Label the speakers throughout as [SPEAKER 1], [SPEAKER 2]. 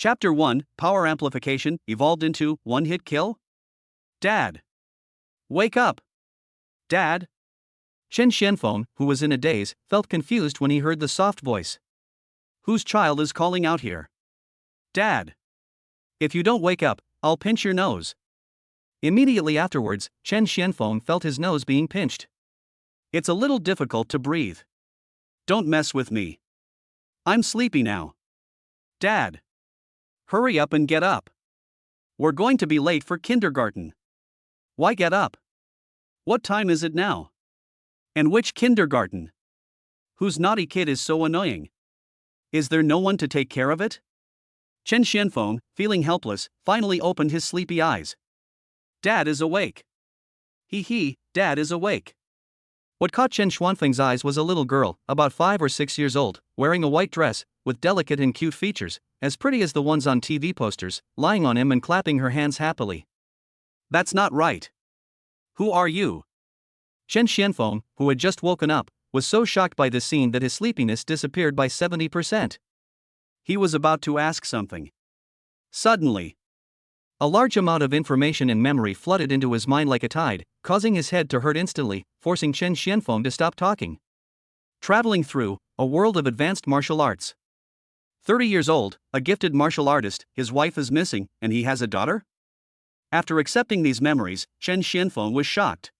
[SPEAKER 1] Chapter 1, Power Amplification evolved into one-hit kill? Dad! Wake up! Dad! Chen Xianfeng, who was in a daze, felt confused when he heard the soft voice. Whose child is calling out here? Dad! If you don't wake up, I'll pinch your nose. Immediately afterwards, Chen Xianfeng felt his nose being pinched. It's a little difficult to breathe. Don't mess with me. I'm sleepy now. Dad! Hurry up and get up. We're going to be late for kindergarten. Why get up? What time is it now? And which kindergarten? Whose naughty kid is so annoying? Is there no one to take care of it? Chen Xianfeng, feeling helpless, finally opened his sleepy eyes. Dad is awake. Dad is awake. What caught Chen Xuanfeng's eyes was a little girl, about 5 or 6 years old, wearing a white dress, with delicate and cute features, as pretty as the ones on TV posters, lying on him and clapping her hands happily. That's not right. Who are you? Chen Xianfeng, who had just woken up, was so shocked by this scene that his sleepiness disappeared by 70%. He was about to ask something. Suddenly, a large amount of information and memory flooded into his mind like a tide, causing his head to hurt instantly, forcing Chen Xianfeng to stop talking. Traveling through a world of advanced martial arts. 30 years old, a gifted martial artist, his wife is missing, and he has a daughter? After accepting these memories, Chen Xianfeng was shocked.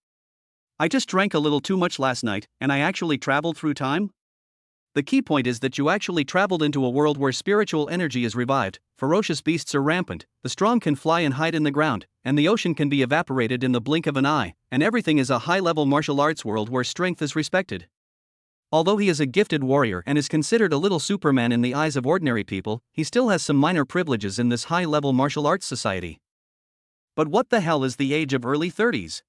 [SPEAKER 1] I just drank a little too much last night, and I actually traveled through time? The key point is that you actually traveled into a world where spiritual energy is revived, ferocious beasts are rampant, the strong can fly and hide in the ground, and the ocean can be evaporated in the blink of an eye, and everything is a high-level martial arts world where strength is respected. Although he is a gifted warrior and is considered a little Superman in the eyes of ordinary people, he still has some minor privileges in this high-level martial arts society. But what the hell is the age of early 30s?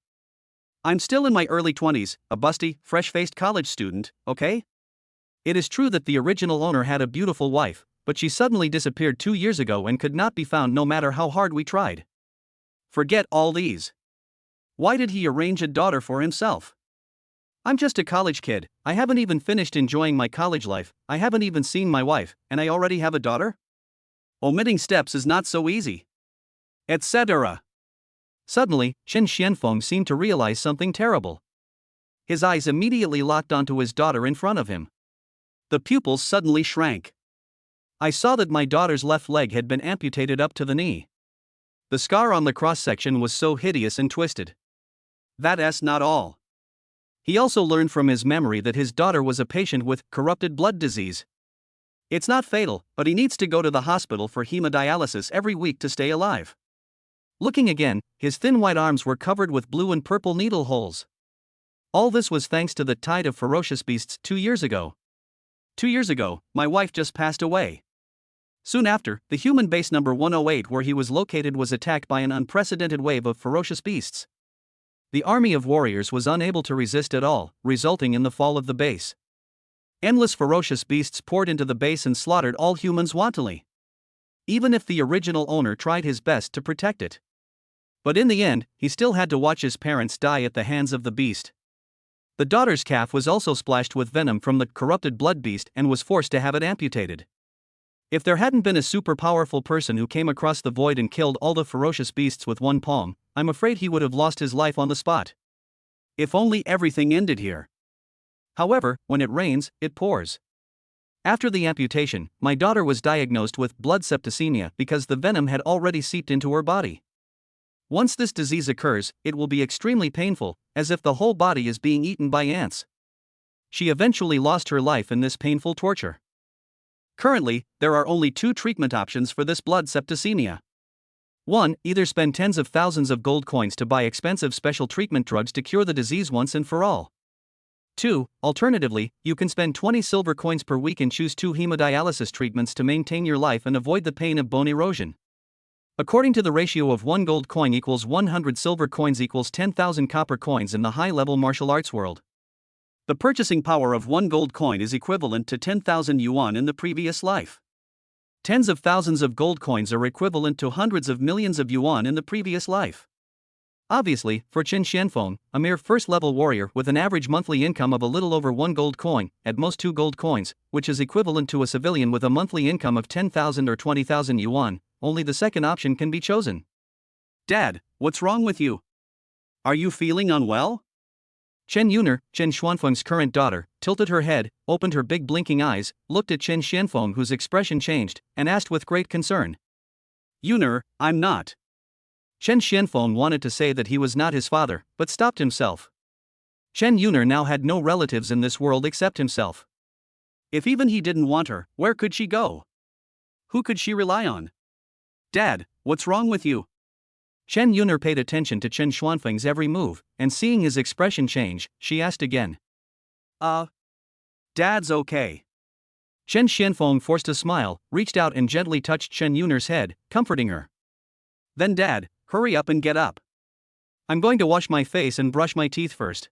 [SPEAKER 1] I'm still in my early 20s, a busty, fresh-faced college student, okay? It is true that the original owner had a beautiful wife, but she suddenly disappeared 2 years ago and could not be found no matter how hard we tried. Forget all these. Why did he arrange a daughter for himself? I'm just a college kid, I haven't even finished enjoying my college life, I haven't even seen my wife, and I already have a daughter? Omitting steps is not so easy. Etc. Suddenly, Chen Xianfeng seemed to realize something terrible. His eyes immediately locked onto his daughter in front of him. The pupils suddenly shrank. I saw that my daughter's left leg had been amputated up to the knee. The scar on the cross-section was so hideous and twisted. That's not all. He also learned from his memory that his daughter was a patient with corrupted blood disease. It's not fatal, but he needs to go to the hospital for hemodialysis every week to stay alive. Looking again, his thin white arms were covered with blue and purple needle holes. All this was thanks to the tide of ferocious beasts 2 years ago. 2 years ago, my wife just passed away. Soon after, the human base number 108 where he was located was attacked by an unprecedented wave of ferocious beasts. The army of warriors was unable to resist at all, resulting in the fall of the base. Endless ferocious beasts poured into the base and slaughtered all humans wantonly. Even if the original owner tried his best to protect it. But in the end, he still had to watch his parents die at the hands of the beast. The daughter's calf was also splashed with venom from the corrupted blood beast and was forced to have it amputated. If there hadn't been a super powerful person who came across the void and killed all the ferocious beasts with one palm, I'm afraid he would have lost his life on the spot. If only everything ended here. However, when it rains, it pours. After the amputation, my daughter was diagnosed with blood septicemia because the venom had already seeped into her body. Once this disease occurs, it will be extremely painful, as if the whole body is being eaten by ants. She eventually lost her life in this painful torture. Currently, there are only 2 treatment options for this blood septicemia. 1. Either spend tens of thousands of gold coins to buy expensive special treatment drugs to cure the disease once and for all. 2. Alternatively, you can spend 20 silver coins per week and choose 2 hemodialysis treatments to maintain your life and avoid the pain of bone erosion. According to the ratio of 1 gold coin equals 100 silver coins equals 10,000 copper coins in the high-level martial arts world. The purchasing power of 1 gold coin is equivalent to 10,000 yuan in the previous life. Tens of thousands of gold coins are equivalent to hundreds of millions of yuan in the previous life. Obviously, for Qin Xianfeng, a mere first-level warrior with an average monthly income of a little over 1 gold coin, at most 2 gold coins, which is equivalent to a civilian with a monthly income of 10,000 or 20,000 yuan, only the second option can be chosen.
[SPEAKER 2] Dad, what's wrong with you? Are you feeling unwell?
[SPEAKER 1] Chen Yuner, Qin Xuanfeng's current daughter, tilted her head, opened her big blinking eyes, looked at Qin Xianfeng whose expression changed, and asked with great concern.
[SPEAKER 2] Yuner, I'm not.
[SPEAKER 1] Chen Xianfeng wanted to say that he was not his father, but stopped himself. Chen Yuner now had no relatives in this world except himself.
[SPEAKER 2] If even he didn't want her, where could she go? Who could she rely on? Dad, what's wrong with you?
[SPEAKER 1] Chen Yuner paid attention to Chen Xuanfeng's every move, and seeing his expression change, she asked again.
[SPEAKER 2] Dad's okay.
[SPEAKER 1] Chen Xianfeng forced a smile, reached out and gently touched Chen Yuner's head, comforting her.
[SPEAKER 2] Then Dad, hurry up and get up.
[SPEAKER 1] I'm going to wash my face and brush my teeth first.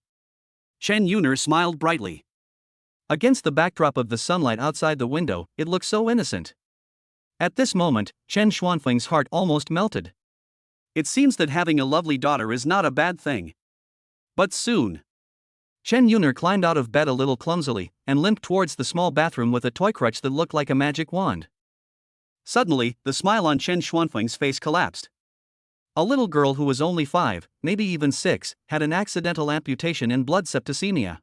[SPEAKER 2] Chen Yuner smiled brightly.
[SPEAKER 1] Against the backdrop of the sunlight outside the window, it looked so innocent. At this moment, Chen Xuanfeng's heart almost melted.
[SPEAKER 2] It seems that having a lovely daughter is not a bad thing. But soon.
[SPEAKER 1] Chen Yuner climbed out of bed a little clumsily, and limped towards the small bathroom with a toy crutch that looked like a magic wand.
[SPEAKER 2] Suddenly, the smile on Chen Xuanfeng's face collapsed.
[SPEAKER 1] A little girl who was only 5, maybe even 6, had an accidental amputation and blood septicemia.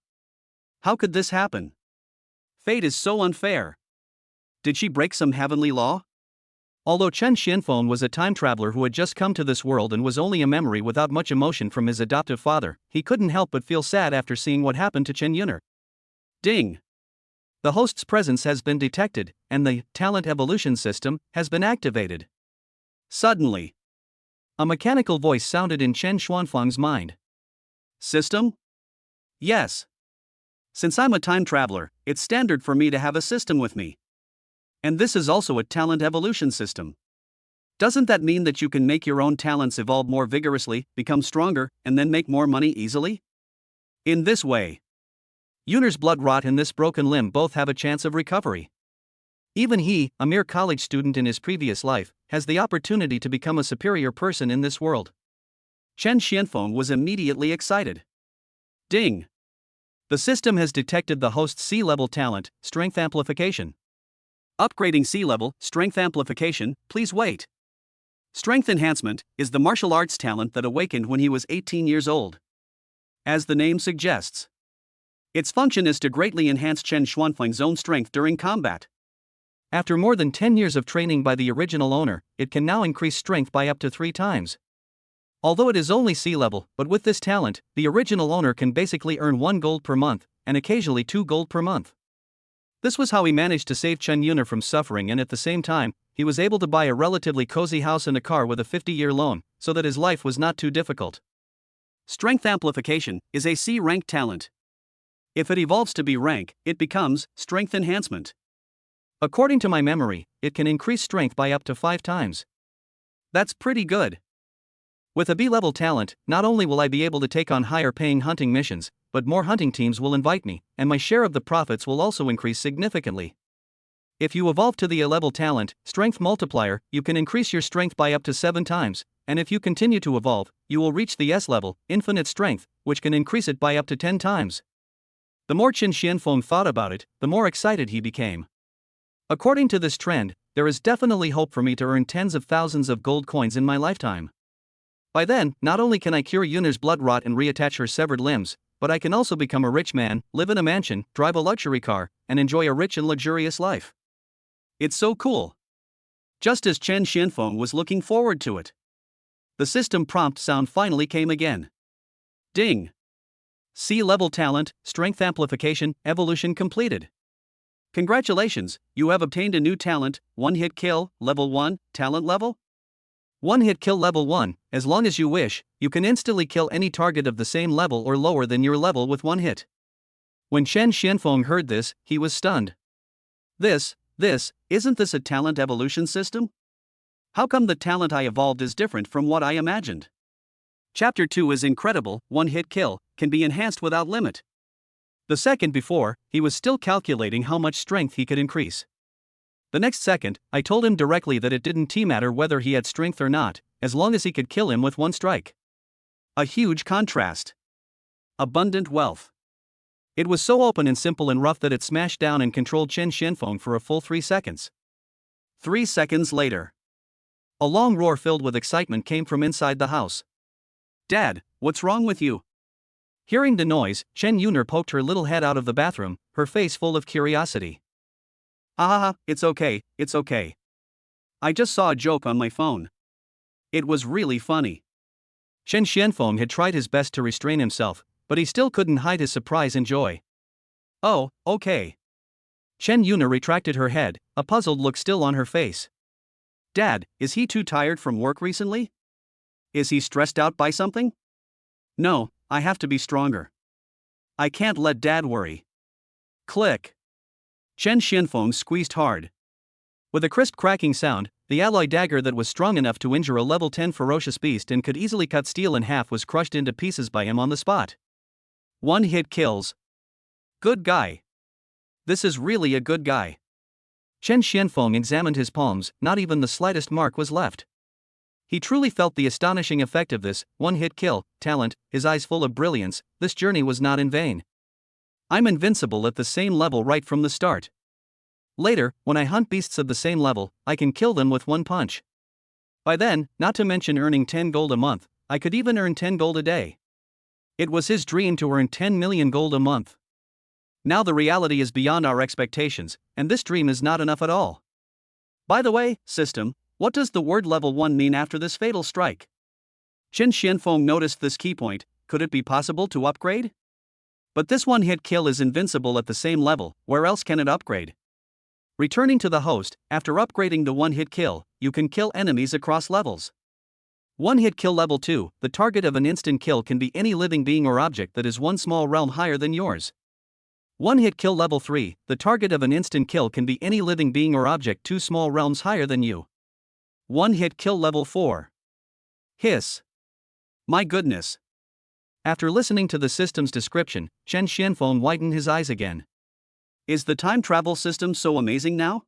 [SPEAKER 2] How could this happen? Fate is so unfair. Did she break some heavenly law?
[SPEAKER 1] Although Chen Xianfeng was a time traveler who had just come to this world and was only a memory without much emotion from his adoptive father, he couldn't help but feel sad after seeing what happened to Chen Yuner.
[SPEAKER 2] Ding!
[SPEAKER 1] The host's presence has been detected, and the talent evolution system has been activated.
[SPEAKER 2] Suddenly,
[SPEAKER 1] a mechanical voice sounded in Chen Xuanfeng's mind.
[SPEAKER 2] System? Yes. Since I'm a time traveler, it's standard for me to have a system with me. And this is also a talent evolution system. Doesn't that mean that you can make your own talents evolve more vigorously, become stronger, and then make more money easily? In this way, Yuner's blood rot and this broken limb both have a chance of recovery. Even he, a mere college student in his previous life, has the opportunity to become a superior person in this world. Chen Xianfeng was immediately excited. Ding!
[SPEAKER 1] The system has detected the host's C-level talent, strength amplification.
[SPEAKER 2] Upgrading C-level, strength amplification, please wait. Strength enhancement is the martial arts talent that awakened when he was 18 years old. As the name suggests, its function is to greatly enhance Chen Xuanfeng's own strength during combat.
[SPEAKER 1] After more than 10 years of training by the original owner, it can now increase strength by up to 3 times. Although it is only C-level, but with this talent, the original owner can basically earn 1 gold per month, and occasionally 2 gold per month. This was how he managed to save Chen Yuner from suffering, and at the same time, he was able to buy a relatively cozy house and a car with a 50-year loan, so that his life was not too difficult.
[SPEAKER 2] Strength amplification is a C-rank talent. If it evolves to B rank, it becomes strength enhancement.
[SPEAKER 1] According to my memory, it can increase strength by up to 5 times.
[SPEAKER 2] That's pretty good.
[SPEAKER 1] With a B-level talent, not only will I be able to take on higher-paying hunting missions, but more hunting teams will invite me, and my share of the profits will also increase significantly. If you evolve to the A-level talent, Strength Multiplier, you can increase your strength by up to 7 times, and if you continue to evolve, you will reach the S-level, Infinite Strength, which can increase it by up to 10 times. The more Qin Xianfeng thought about it, the more excited he became. According to this trend, there is definitely hope for me to earn tens of thousands of gold coins in my lifetime. By then, not only can I cure Yuner's blood rot and reattach her severed limbs, but I can also become a rich man, live in a mansion, drive a luxury car, and enjoy a rich and luxurious life.
[SPEAKER 2] It's so cool. Just as Chen Xianfeng was looking forward to it, the system prompt sound finally came again. Ding! C-level talent, strength amplification, evolution completed. Congratulations, you have obtained a new talent, one-hit kill, level 1, talent level?
[SPEAKER 1] One-hit kill level 1, as long as you wish, you can instantly kill any target of the same level or lower than your level with 1 hit. When Chen Xianfeng heard this, he was stunned.
[SPEAKER 2] Isn't this a talent evolution system? How come the talent I evolved is different from what I imagined? Chapter 2 is incredible, one-hit kill, can be enhanced without limit. The second before, he was still calculating how much strength he could increase. The next second, I told him directly that it didn't matter whether he had strength or not, as long as he could kill him with 1 strike.
[SPEAKER 1] A huge contrast. Abundant wealth. It was so open and simple and rough that it smashed down and controlled Chen Xianfeng for a full 3 seconds. 3 seconds later, a long roar filled with excitement came from inside the house. "Dad, what's wrong with you?" Hearing the noise, Chen Yuner poked her little head out of the bathroom, her face full of curiosity. "Ah, it's okay, it's okay. I just saw a joke on my phone. It was really funny." Chen Xianfeng had tried his best to restrain himself, but he still couldn't hide his surprise and joy. "Oh, okay." Chen Yuner retracted her head, a puzzled look still on her face. "Dad, is he too tired from work recently? Is he stressed out by something?" "No, I have to be stronger. I can't let Dad worry." Click. Chen Xianfeng squeezed hard. With a crisp cracking sound, the alloy dagger that was strong enough to injure a level 10 ferocious beast and could easily cut steel in half was crushed into pieces by him on the spot. 1-hit kills. Good guy. This is really a good guy. Chen Xianfeng examined his palms, not even the slightest mark was left. He truly felt the astonishing effect of this 1-hit kill talent, his eyes full of brilliance. This journey was not in vain. I'm invincible at the same level right from the start. Later, when I hunt beasts of the same level, I can kill them with 1 punch. By then, not to mention earning 10 gold a month, I could even earn 10 gold a day. It was his dream to earn 10 million gold a month. Now the reality is beyond our expectations, and this dream is not enough at all. By the way, system, what does the word level 1 mean after this fatal strike? Chen Xianfeng noticed this key point. Could it be possible to upgrade? But this 1-hit kill is invincible at the same level, where else can it upgrade? Returning to the host, after upgrading the 1-hit kill, you can kill enemies across levels. 1-hit kill level 2, the target of an instant kill can be any living being or object that is 1 small realm higher than yours. 1-hit kill level 3, the target of an instant kill can be any living being or object 2 small realms higher than you. 1-hit kill level 4. Hiss. My goodness. After listening to the system's description, Chen Xianfeng widened his eyes again. Is the time travel system so amazing now?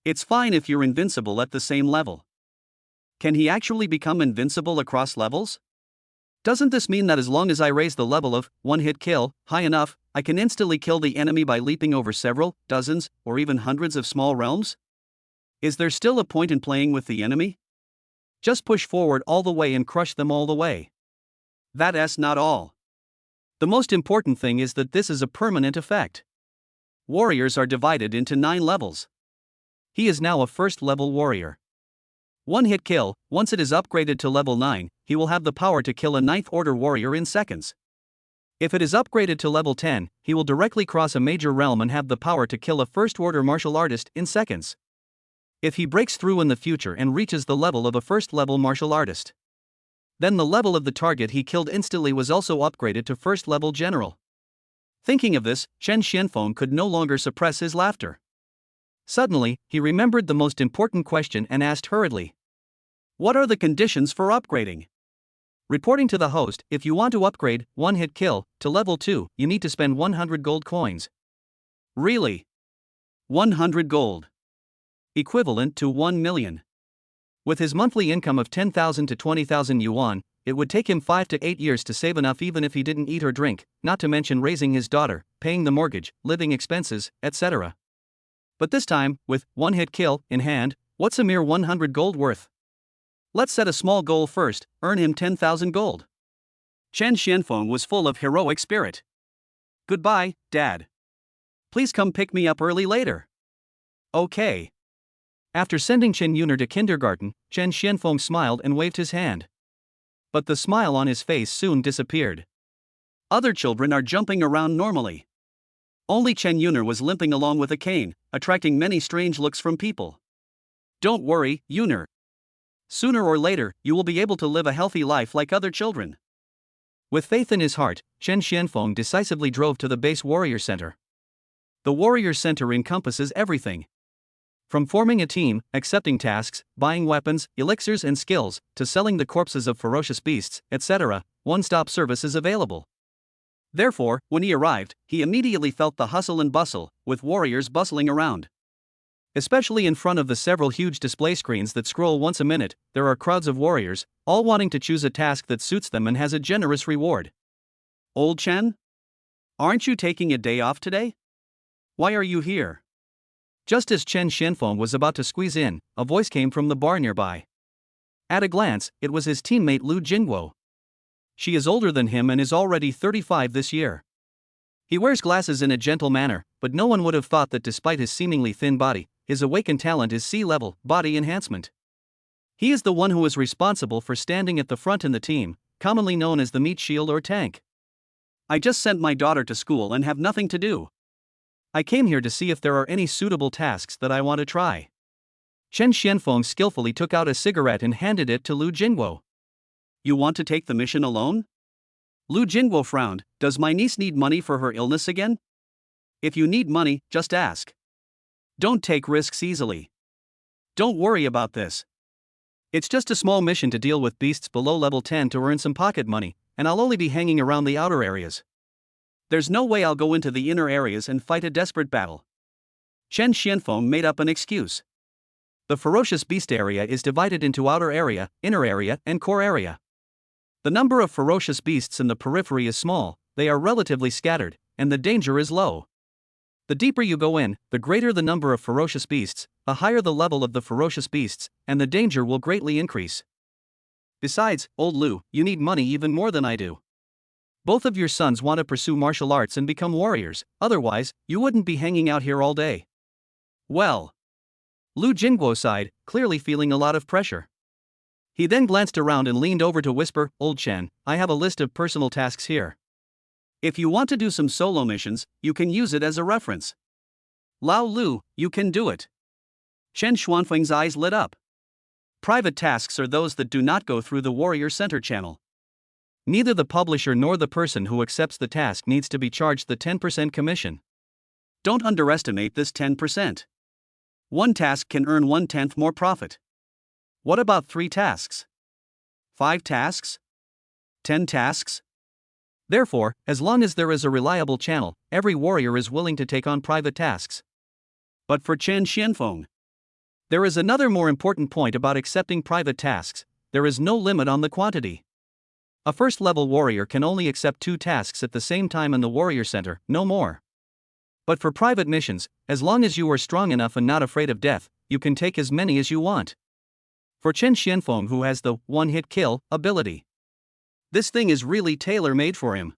[SPEAKER 1] It's fine if you're invincible at the same level. Can he actually become invincible across levels? Doesn't this mean that as long as I raise the level of 1-hit kill high enough, I can instantly kill the enemy by leaping over several, dozens, or even hundreds of small realms? Is there still a point in playing with the enemy? Just push forward all the way and crush them all the way. That's not all. The most important thing is that this is a permanent effect. Warriors are divided into 9 levels. He is now a 1st level warrior. 1-hit kill, once it is upgraded to level 9, he will have the power to kill a 9th order warrior in seconds. If it is upgraded to level 10, he will directly cross a major realm and have the power to kill a 1st order martial artist in seconds. If he breaks through in the future and reaches the level of a 1st level martial artist, then the level of the target he killed instantly was also upgraded to 1st level general. Thinking of this, Chen Xianfeng could no longer suppress his laughter. Suddenly, he remembered the most important question and asked hurriedly, "What are the conditions for upgrading?" Reporting to the host, if you want to upgrade 1-hit kill to level 2, you need to spend 100 gold coins. Really? 100 gold. Equivalent to 1 million. With his monthly income of 10,000 to 20,000 yuan, it would take him 5 to 8 years to save enough even if he didn't eat or drink, not to mention raising his daughter, paying the mortgage, living expenses, etc. But this time, with 1-hit kill in hand, what's a mere 100 gold worth? Let's set a small goal first, earn him 10,000 gold. Chen Xianfeng was full of heroic spirit. Goodbye, Dad. Please come pick me up early later. Okay. After sending Chen Yuner to kindergarten, Chen Xianfeng smiled and waved his hand. But the smile on his face soon disappeared. Other children are jumping around normally. Only Chen Yuner was limping along with a cane, attracting many strange looks from people. Don't worry, Yuner. Sooner or later, you will be able to live a healthy life like other children. With faith in his heart, Chen Xianfeng decisively drove to the base warrior center. The warrior center encompasses everything. From forming a team, accepting tasks, buying weapons, elixirs and skills, to selling the corpses of ferocious beasts, etc., one-stop service is available. Therefore, when he arrived, he immediately felt the hustle and bustle, with warriors bustling around. Especially in front of the several huge display screens that scroll once a minute, there are crowds of warriors, all wanting to choose a task that suits them and has a generous reward.
[SPEAKER 2] Old Chen? Aren't you taking a day off today? Why are you here?
[SPEAKER 1] Just as Chen Xianfeng was about to squeeze in, a voice came from the bar nearby. At a glance, it was his teammate Lu Jingguo. She is older than him and is already 35 this year. He wears glasses in a gentle manner, but no one would have thought that despite his seemingly thin body, his awakened talent is C-level body enhancement. He is the one who is responsible for standing at the front in the team, commonly known as the meat shield or tank.
[SPEAKER 2] I just sent my daughter to school and have nothing to do.
[SPEAKER 1] I came here to see if there are any suitable tasks that I want to try. Chen Xianfeng skillfully took out a cigarette and handed it to Lu Jingguo.
[SPEAKER 2] You want to take the mission alone? Lu Jingguo frowned. Does my niece need money for her illness again? If you need money, just ask. Don't take risks easily. Don't worry about this.
[SPEAKER 1] It's just a small mission to deal with beasts below level 10 to earn some pocket money, and I'll only be hanging around the outer areas.
[SPEAKER 2] There's no way I'll go into the inner areas and fight a desperate battle. Chen Xianfeng made up an excuse.
[SPEAKER 1] The ferocious beast area is divided into outer area, inner area, and core area. The number of ferocious beasts in the periphery is small, they are relatively scattered, and the danger is low. The deeper you go in, the greater the number of ferocious beasts, the higher the level of the ferocious beasts, and the danger will greatly increase. Besides, old Lu, you need money even more than I do. Both of your sons want to pursue martial arts and become warriors, otherwise, you wouldn't be hanging out here all day.
[SPEAKER 2] Well.
[SPEAKER 1] Lu Jingguo sighed, clearly feeling a lot of pressure. He then glanced around and leaned over to whisper, Old Chen, I have a list of personal tasks here.
[SPEAKER 2] If you want to do some solo missions, you can use it as a reference. Lao Lu, you can do it. Chen Xuanfeng's eyes lit up. Private tasks are those that do not go through the Warrior Center channel.
[SPEAKER 1] Neither the publisher nor the person who accepts the task needs to be charged the 10% commission.
[SPEAKER 2] Don't underestimate this 10%. One task can earn 1/10 more profit.
[SPEAKER 1] What about 3 tasks?
[SPEAKER 2] 5 tasks? 10 tasks?
[SPEAKER 1] Therefore, as long as there is a reliable channel, every warrior is willing to take on private tasks.
[SPEAKER 2] But for Chen Xianfeng,
[SPEAKER 1] there is another more important point about accepting private tasks: there is no limit on the quantity. A first-level warrior can only accept 2 tasks at the same time in the Warrior Center, no more. But for private missions, as long as you are strong enough and not afraid of death, you can take as many as you want. For Chen Xianfeng, who has the one-hit kill ability, this thing is really tailor-made for him.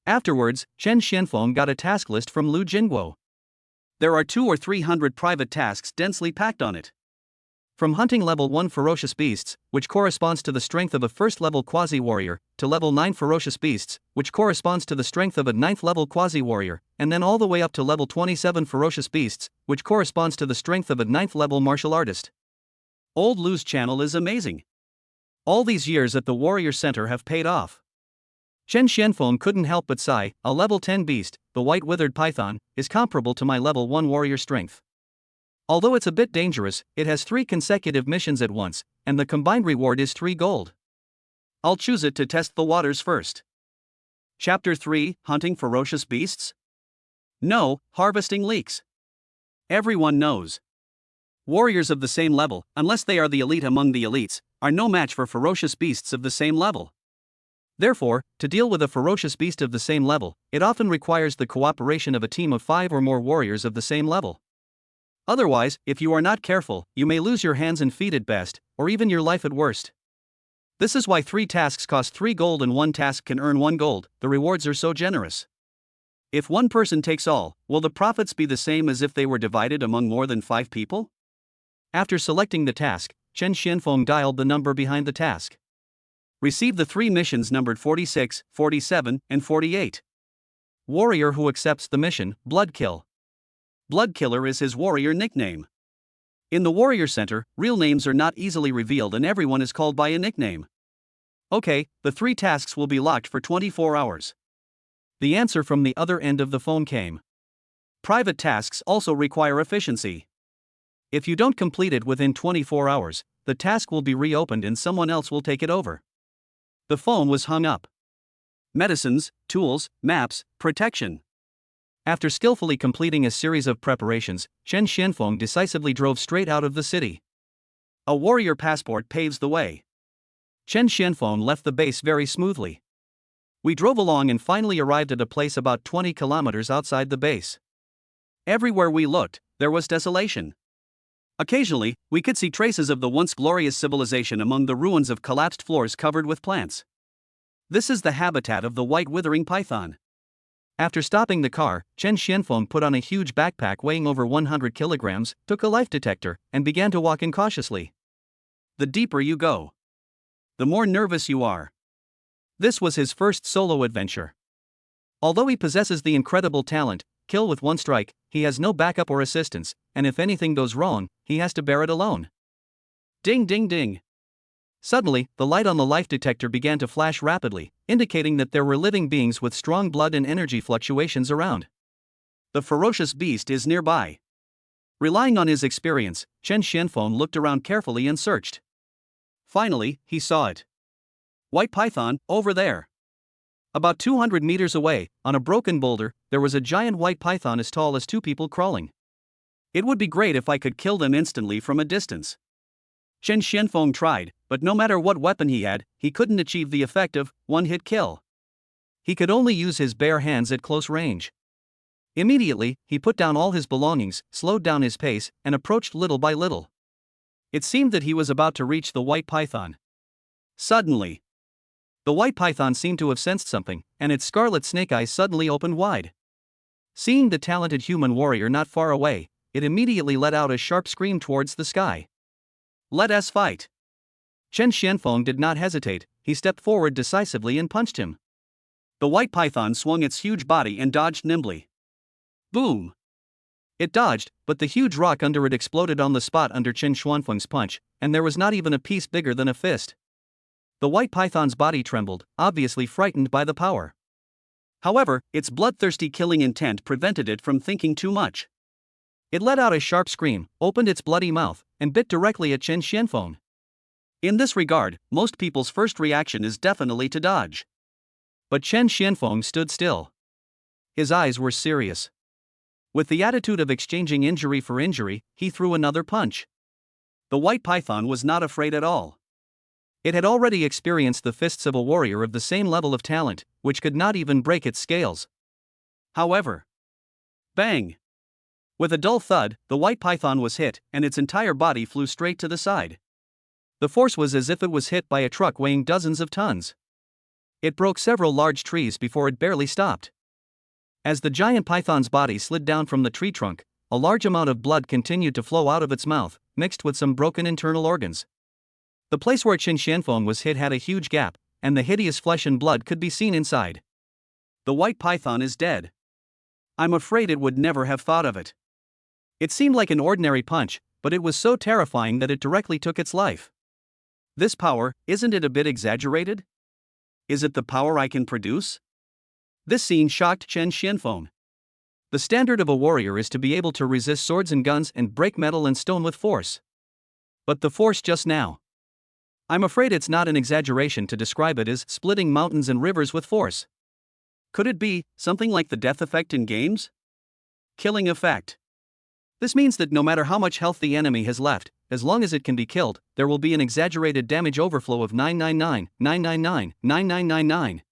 [SPEAKER 1] Afterwards, Chen Xianfeng got a task list from Lu Jingguo.
[SPEAKER 2] There are 200 or 300 private tasks densely packed on it.
[SPEAKER 1] From hunting level 1 ferocious beasts, which corresponds to the strength of a first-level quasi-warrior, to level 9 ferocious beasts, which corresponds to the strength of a 9th-level quasi-warrior, and then all the way up to level 27 ferocious beasts, which corresponds to the strength of a 9th-level martial artist.
[SPEAKER 2] Old Lu's channel is amazing.
[SPEAKER 1] All these years at the Warrior Center have paid off. Chen Xianfeng couldn't help but sigh. A level 10 beast, the white withered python, is comparable to my level 1 warrior strength. Although it's a bit dangerous, it has 3 consecutive missions at once, and the combined reward is 3 gold.
[SPEAKER 2] I'll choose it to test the waters first. Chapter 3, Hunting Ferocious Beasts? No, harvesting leeks. Everyone knows. Warriors of the same level, unless they are the elite among the elites, are no match for ferocious beasts of the same level.
[SPEAKER 1] Therefore, to deal with a ferocious beast of the same level, it often requires the cooperation of a team of 5 or more warriors of the same level. Otherwise, if you are not careful, you may lose your hands and feet at best, or even your life at worst. This is why 3 tasks cost 3 gold and 1 task can earn 1 gold, the rewards are so generous.
[SPEAKER 2] If one person takes all, will the profits be the same as if they were divided among more than 5 people?
[SPEAKER 1] After selecting the task, Chen Xianfeng dialed the number behind the task.
[SPEAKER 2] Receive the 3 missions numbered 46, 47, and 48.
[SPEAKER 1] Warrior who accepts the mission, Blood Kill.
[SPEAKER 2] Blood Killer is his warrior nickname. In the Warrior Center, real names are not easily revealed and everyone is called by a nickname.
[SPEAKER 1] Okay, the 3 tasks will be locked for 24 hours. The answer from the other end of the phone came.
[SPEAKER 2] Private tasks also require efficiency.
[SPEAKER 1] If you don't complete it within 24 hours, the task will be reopened and someone else will take it over. The phone was hung up.
[SPEAKER 2] Medicines, tools, maps, protection.
[SPEAKER 1] After skillfully completing a series of preparations, Chen Xianfeng decisively drove straight out of the city.
[SPEAKER 2] A warrior passport paves the way.
[SPEAKER 1] Chen Xianfeng left the base very smoothly. We drove along and finally arrived at a place about 20 kilometers outside the base.
[SPEAKER 2] Everywhere we looked, there was desolation. Occasionally, we could see traces of the once glorious civilization among the ruins of collapsed floors covered with plants. This is the habitat of the white withering python.
[SPEAKER 1] After stopping the car, Chen Xianfeng put on a huge backpack weighing over 100 kilograms, took a life detector, and began to walk in cautiously.
[SPEAKER 2] The deeper you go, the more nervous you are.
[SPEAKER 1] This was his first solo adventure. Although he possesses the incredible talent, kill with one strike, he has no backup or assistance, and if anything goes wrong, he has to bear it alone.
[SPEAKER 2] Ding ding ding.
[SPEAKER 1] Suddenly, the light on the life detector began to flash rapidly, indicating that there were living beings with strong blood and energy fluctuations around.
[SPEAKER 2] The ferocious beast is nearby.
[SPEAKER 1] Relying on his experience, Chen Xianfeng looked around carefully and searched.
[SPEAKER 2] Finally, he saw it. White python, over there.
[SPEAKER 1] About 200 meters away, on a broken boulder, there was a giant white python as tall as two people crawling.
[SPEAKER 2] It would be great if I could kill them instantly from a distance. Chen Xianfeng tried, but no matter what weapon he had, he couldn't achieve the effect of one-hit kill.
[SPEAKER 1] He could only use his bare hands at close range. Immediately, he put down all his belongings, slowed down his pace, and approached little by little. It seemed that he was about to reach the white python.
[SPEAKER 2] Suddenly,
[SPEAKER 1] the white python seemed to have sensed something, and its scarlet snake eyes suddenly opened wide. Seeing the talented human warrior not far away, it immediately let out a sharp scream towards the sky.
[SPEAKER 2] Let us fight.
[SPEAKER 1] Chen Xianfeng did not hesitate, he stepped forward decisively and punched him.
[SPEAKER 2] The white python swung its huge body and dodged nimbly. Boom!
[SPEAKER 1] It dodged, but the huge rock under it exploded on the spot under Chen Xianfeng's punch, and there was not even a piece bigger than a fist. The white python's body trembled, obviously frightened by the power.
[SPEAKER 2] However, its bloodthirsty killing intent prevented it from thinking too much.
[SPEAKER 1] It let out a sharp scream, opened its bloody mouth, and bit directly at Chen Xianfeng.
[SPEAKER 2] In this regard, most people's first reaction is definitely to dodge.
[SPEAKER 1] But Chen Xianfeng stood still. His eyes were serious. With the attitude of exchanging injury for injury, he threw another punch.
[SPEAKER 2] The white python was not afraid at all.
[SPEAKER 1] It had already experienced the fists of a warrior of the same level of talent, which could not even break its scales.
[SPEAKER 2] However, bang! With a dull thud, the white python was hit, and its entire body flew straight to the side.
[SPEAKER 1] The force was as if it was hit by a truck weighing dozens of tons. It broke several large trees before it barely stopped. As the giant python's body slid down from the tree trunk, a large amount of blood continued to flow out of its mouth, mixed with some broken internal organs. The place where Chen Xianfeng was hit had a huge gap, and the hideous flesh and blood could be seen inside.
[SPEAKER 2] The white python is dead. I'm afraid it would never have thought of it.
[SPEAKER 1] It seemed like an ordinary punch, but it was so terrifying that it directly took its life.
[SPEAKER 2] This power, isn't it a bit exaggerated? Is it the power I can produce? This scene shocked Chen Xianfeng.
[SPEAKER 1] The standard of a warrior is to be able to resist swords and guns and break metal and stone with force. But the force just now. I'm afraid it's not an exaggeration to describe it as splitting mountains and rivers with force.
[SPEAKER 2] Could it be something like the death effect in games? Killing effect.
[SPEAKER 1] This means that no matter how much health the enemy has left, as long as it can be killed, there will be an exaggerated damage overflow of 999, 999, 9999.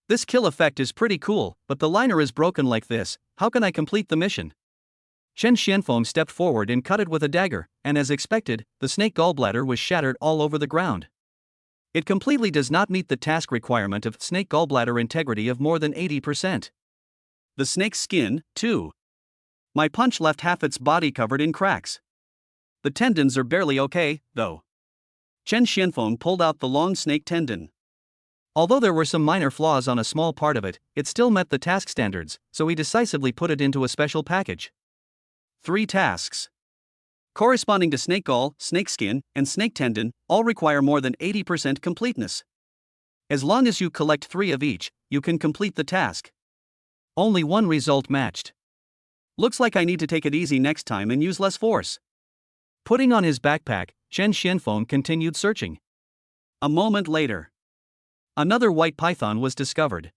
[SPEAKER 1] This kill effect is pretty cool, but the liner is broken like this, how can I complete the mission? Chen Xianfeng stepped forward and cut it with a dagger, and as expected, the snake gallbladder was shattered all over the ground. It completely does not meet the task requirement of snake gallbladder integrity of more than 80%.
[SPEAKER 2] The snake's skin, too. My punch left half its body covered in cracks. The tendons are barely okay, though. Chen Xianfeng pulled out the long snake tendon.
[SPEAKER 1] Although there were some minor flaws on a small part of it, it still met the task standards, so he decisively put it into a special package.
[SPEAKER 2] 3 tasks, corresponding to snake gall, snake skin, and snake tendon, all require more than 80% completeness. As long as you collect 3 of each, you can complete the task.
[SPEAKER 1] Only one result matched.
[SPEAKER 2] Looks like I need to take it easy next time and use less force.
[SPEAKER 1] Putting on his backpack, Chen Xianfeng continued searching.
[SPEAKER 2] A moment later,
[SPEAKER 1] another white python was discovered.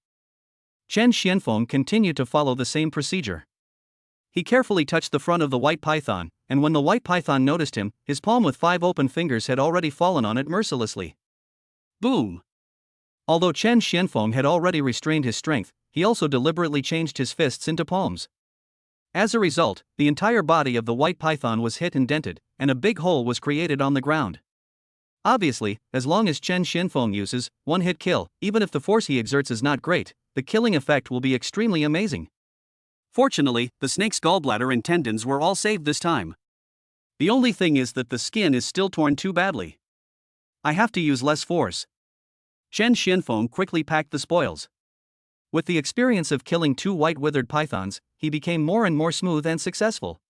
[SPEAKER 1] Chen Xianfeng continued to follow the same procedure. He carefully touched the front of the white python, and when the white python noticed him, his palm with 5 open fingers had already fallen on it mercilessly. Boom! Although Chen Xianfeng had already restrained his strength, he also deliberately changed his fists into palms. As a result, the entire body of the white python was hit and dented, and a big hole was created on the ground. Obviously, as long as Chen Xianfeng uses one-hit kill, even if the force he exerts is not great, the killing effect will be extremely amazing.
[SPEAKER 2] Fortunately, the snake's gallbladder and tendons were all saved this time. The only thing is that the skin is still torn too badly. I have to use less force. Chen Xianfeng quickly packed the spoils. With the experience of killing 2 white withered pythons, he became more and more smooth and successful.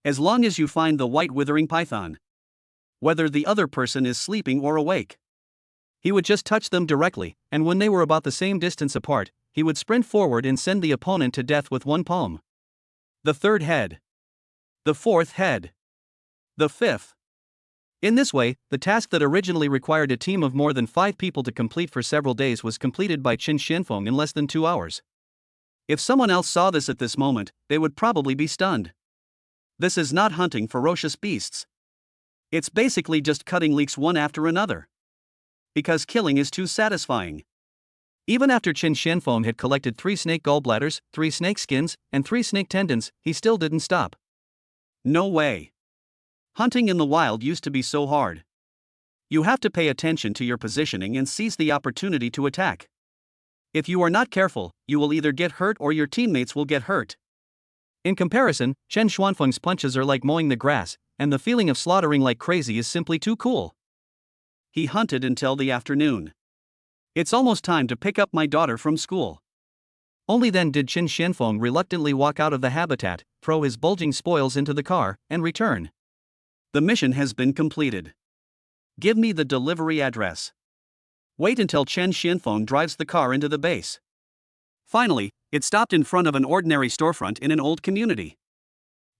[SPEAKER 2] As long as you find the white withering python, whether the other person is sleeping or awake, he would just touch them directly, and when they were about the same distance apart, he would sprint forward and send the opponent to death with one palm. The 3rd head. The 4th head. The 5th. In this way, the task that originally required a team of more than 5 people to complete for several days was completed by Chen Xianfeng in less than 2 hours. If someone else saw this at this moment, they would probably be stunned. This is not hunting ferocious beasts. It's basically just cutting leeks one after another. Because killing is too satisfying. Even after Chen Xianfeng had collected 3 snake gallbladders, 3 snake skins, and 3 snake tendons, he still didn't stop. No way. Hunting in the wild used to be so hard. You have to pay attention to your positioning and seize the opportunity to attack. If you are not careful, you will either get hurt or your teammates will get hurt. In comparison, Chen Xianfeng's punches are like mowing the grass, and the feeling of slaughtering like crazy is simply too cool. He hunted until the afternoon. It's almost time to pick up my daughter from school. Only then did Chen Xianfeng reluctantly walk out of the habitat, throw his bulging spoils into the car, and return. The mission has been completed. Give me the delivery address. Wait until Chen Xianfeng drives the car into the base. Finally, it stopped in front of an ordinary storefront in an old community.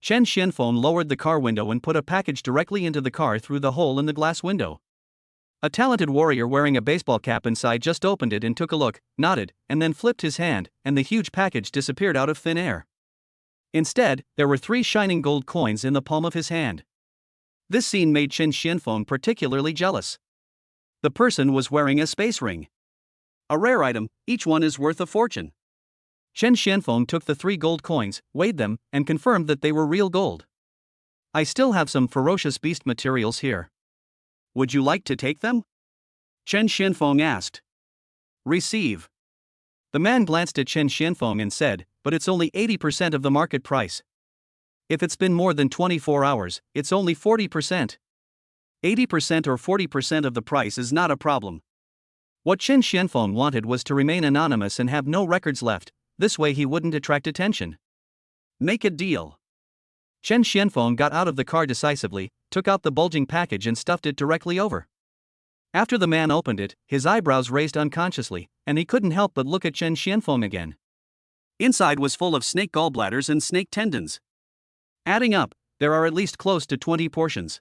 [SPEAKER 2] Chen Xianfeng lowered the car window and put a package directly into the car through the hole in the glass window. A talented warrior wearing a baseball cap inside just opened it and took a look, nodded, and then flipped his hand, and the huge package disappeared out of thin air. Instead, there were 3 shining gold coins in the palm of his hand. This scene made Chen Xianfeng particularly jealous. The person was wearing a space ring. A rare item, each one is worth a fortune. Chen Xianfeng took the 3 gold coins, weighed them, and confirmed that they were real gold. I still have some ferocious beast materials here. Would you like to take them? Chen Xianfeng asked. Receive. The man glanced at Chen Xianfeng and said, but it's only 80% of the market price. If it's been more than 24 hours, it's only 40%. 80% or 40% of the price is not a problem. What Chen Xianfeng wanted was to remain anonymous and have no records left, this way he wouldn't attract attention. Make a deal. Chen Xianfeng got out of the car decisively, took out the bulging package and stuffed it directly over. After the man opened it, his eyebrows raised unconsciously, and he couldn't help but look at Chen Xianfeng again. Inside was full of snake gallbladders and snake tendons. Adding up, there are at least close to 20 portions.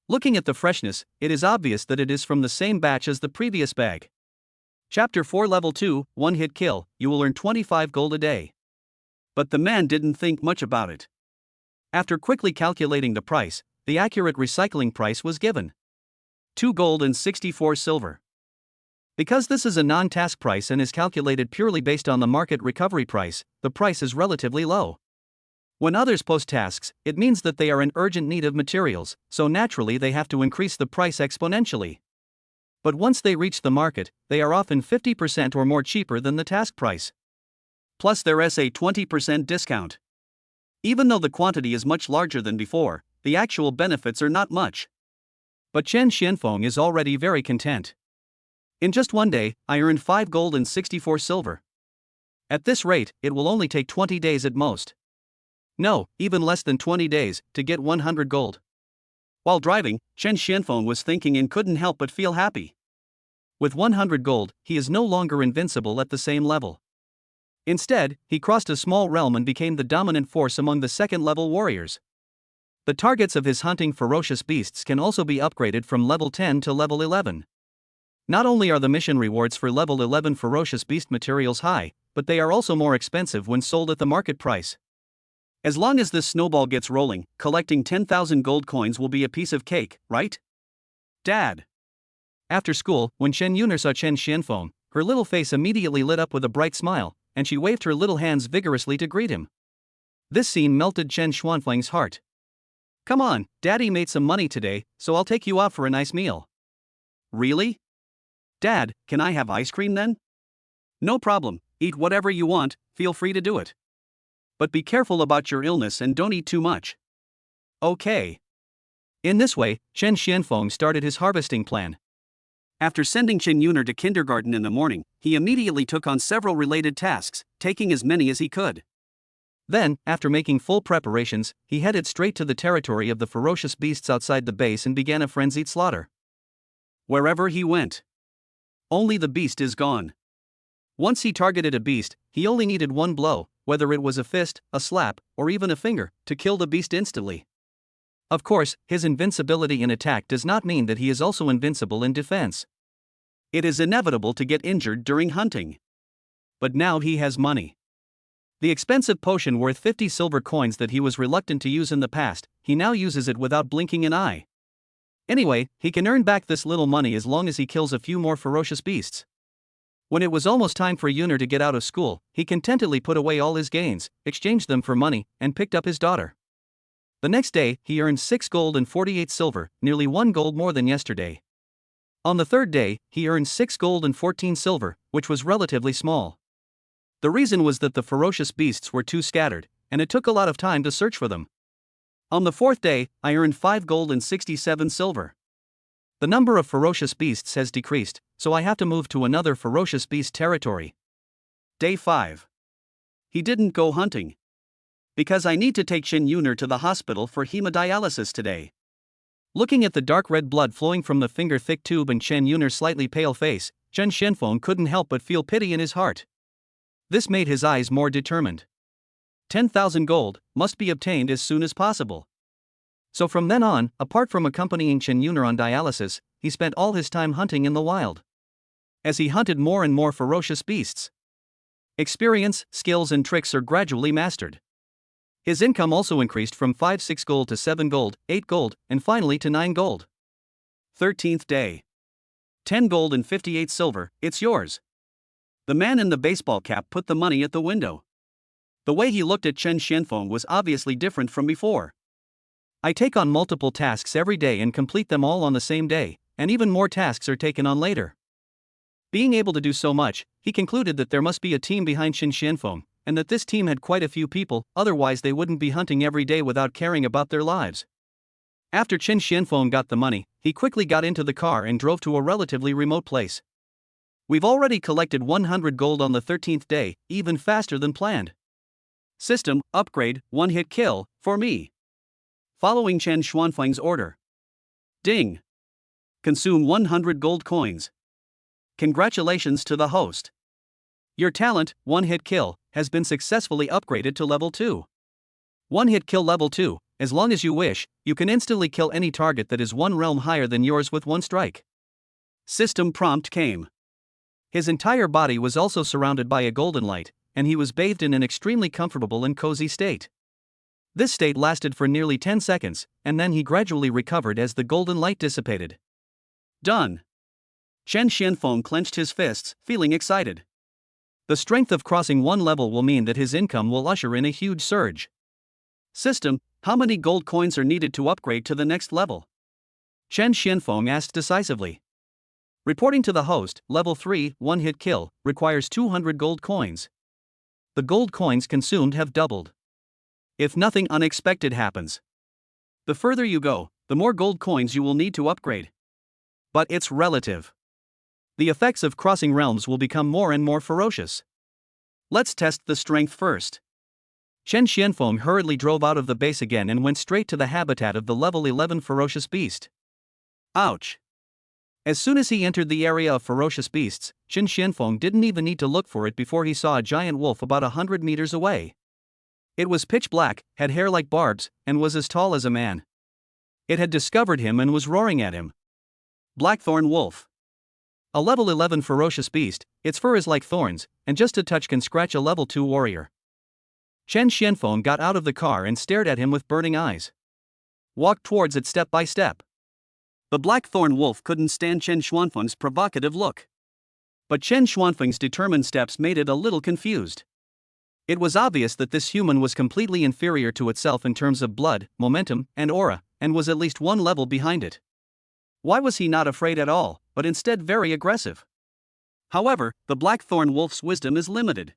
[SPEAKER 2] Looking at the freshness, it is obvious that it is from the same batch as the previous bag. Chapter 4 Level 2, One Hit Kill, you will earn 25 gold a day. But the man didn't think much about it. After quickly calculating the price, the accurate recycling price was given. 2 gold and 64 silver. Because this is a non-task price and is calculated purely based on the market recovery price, the price is relatively low. When others post tasks, it means that they are in urgent need of materials, so naturally they have to increase the price exponentially. But once they reach the market, they are often 50% or more cheaper than the task price. Plus there's a 20% discount. Even though the quantity is much larger than before, the actual benefits are not much. But Chen Xianfeng is already very content. In just one day, I earned 5 gold and 64 silver. At this rate, it will only take 20 days at most. No, even less than 20 days, to get 100 gold. While driving, Chen Xianfeng was thinking and couldn't help but feel happy. With 100 gold, he is no longer invincible at the same level. Instead, he crossed a small realm and became the dominant force among the second-level warriors. The targets of his hunting ferocious beasts can also be upgraded from level 10 to level 11. Not only are the mission rewards for level 11 ferocious beast materials high,
[SPEAKER 1] but they are also more expensive when sold at the market price. As long as this snowball gets rolling, collecting 10,000 gold coins will be a piece of cake, right? Dad. After school, when Chen Yuner saw Chen Xianfeng, her little face immediately lit up with a bright smile, and she waved her little hands vigorously to greet him. This scene melted Chen Xuanfeng's heart. Come on, Daddy made some money today, so I'll take you out for a nice meal. Really? Dad, can I have ice cream then? No problem, eat whatever you want, feel free to do it. But be careful about your illness and don't eat too much. Okay. In this way, Chen Xianfeng started his harvesting plan. After sending Chen Yuner to kindergarten in the morning, he immediately took on several related tasks, taking as many as he could. Then, after making full preparations, he headed straight to the territory of the ferocious beasts outside the base and began a frenzied slaughter. Wherever he went, only the beast is gone. Once he targeted a beast, he only needed one blow, whether it was a fist, a slap, or even a finger, to kill the beast instantly. Of course, his invincibility in attack does not mean that he is also invincible in defense. It is inevitable to get injured during hunting. But now he has money. The expensive potion worth 50 silver coins that he was reluctant to use in the past, he now uses it without blinking an eye. Anyway, he can earn back this little money as long as he kills a few more ferocious beasts. When it was almost time for Yuner to get out of school, he contentedly put away all his gains, exchanged them for money, and picked up his daughter. The next day, he earned 6 gold and 48 silver, nearly 1 gold more than yesterday. On the third day, he earned 6 gold and 14 silver, which was relatively small. The reason was that the ferocious beasts were too scattered, and it took a lot of time to search for them. On the fourth day, I earned 5 gold and 67 silver. The number of ferocious beasts has decreased, so I have to move to another ferocious beast territory. Day 5. He didn't go hunting. Because I need to take Chen Yuner to the hospital for hemodialysis today. Looking at the dark red blood flowing from the finger-thick tube and Chen Yuner's slightly pale face, Chen Xianfeng couldn't help but feel pity in his heart. This made his eyes more determined. 10,000 gold must be obtained as soon as possible. So from then on, apart from accompanying Chen Yuner on dialysis, he spent all his time hunting in the wild. As he hunted more and more ferocious beasts, experience, skills and tricks are gradually mastered. His income also increased from 6 gold to 7 gold, 8 gold, and finally to 9 gold. 13th day. 10 gold and 58 silver, it's yours. The man in the baseball cap put the money at the window. The way he looked at Chen Xianfeng was obviously different from before. I take on multiple tasks every day and complete them all on the same day, and even more tasks are taken on later. Being able to do so much, he concluded that there must be a team behind Chen Xianfeng, and that this team had quite a few people, otherwise they wouldn't be hunting every day without caring about their lives. After Chen Xianfeng got the money, he quickly got into the car and drove to a relatively remote place. We've already collected 100 gold on the 13th day, even faster than planned. System, upgrade, one-hit kill, for me. Following Chen Xuanfeng's order. Ding. Consume 100 gold coins. Congratulations to the host. Your talent, one-hit kill, has been successfully upgraded to level 2. One-hit kill level 2, as long as you wish, you can instantly kill any target that is one realm higher than yours with one strike. System prompt came. His entire body was also surrounded by a golden light, and he was bathed in an extremely comfortable and cozy state. This state lasted for nearly 10 seconds, and then he gradually recovered as the golden light dissipated. Done. Chen Xianfeng clenched his fists, feeling excited. The strength of crossing one level will mean that his income will usher in a huge surge. System, how many gold coins are needed to upgrade to the next level? Chen Xianfeng asked decisively. Reporting to the host, level 3, one-hit kill, requires 200 gold coins. The gold coins consumed have doubled. If nothing unexpected happens, the further you go, the more gold coins you will need to upgrade. But it's relative. The effects of crossing realms will become more and more ferocious. Let's test the strength first. Chen Xianfeng hurriedly drove out of the base again and went straight to the habitat of the level 11 ferocious beast. Ouch! As soon as he entered the area of ferocious beasts, Chen Xianfeng didn't even need to look for it before he saw a giant wolf about 100 meters away. It was pitch black, had hair like barbs, and was as tall as a man. It had discovered him and was roaring at him. Blackthorn wolf. A level 11 ferocious beast, its fur is like thorns, and just a touch can scratch a level 2 warrior. Chen Xianfeng got out of the car and stared at him with burning eyes. Walked towards it step by step. The blackthorn wolf couldn't stand Chen Xuanfeng's provocative look. But Chen Xuanfeng's determined steps made it a little confused. It was obvious that this human was completely inferior to itself in terms of blood, momentum, and aura, and was at least one level behind it. Why was he not afraid at all, but instead very aggressive? However, the blackthorn wolf's wisdom is limited.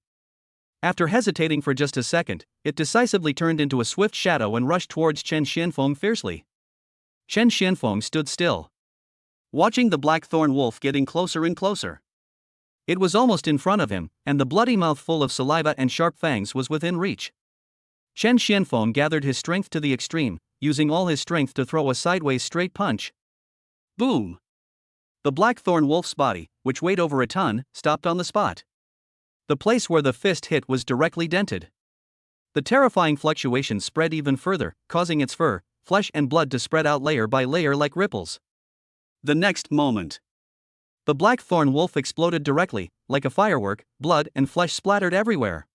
[SPEAKER 1] After hesitating for just a second, it decisively turned into a swift shadow and rushed towards Chen Xianfeng fiercely. Chen Xianfeng stood still, watching the blackthorn wolf getting closer and closer. It was almost in front of him, and the bloody mouth full of saliva and sharp fangs was within reach. Chen Xianfeng gathered his strength to the extreme, using all his strength to throw a sideways straight punch. Boom! The blackthorn wolf's body, which weighed over a ton, stopped on the spot. The place where the fist hit was directly dented. The terrifying fluctuation spread even further, causing its fur, flesh and blood to spread out layer by layer like ripples. The next moment, the blackthorn wolf exploded directly, like a firework, blood and flesh splattered everywhere.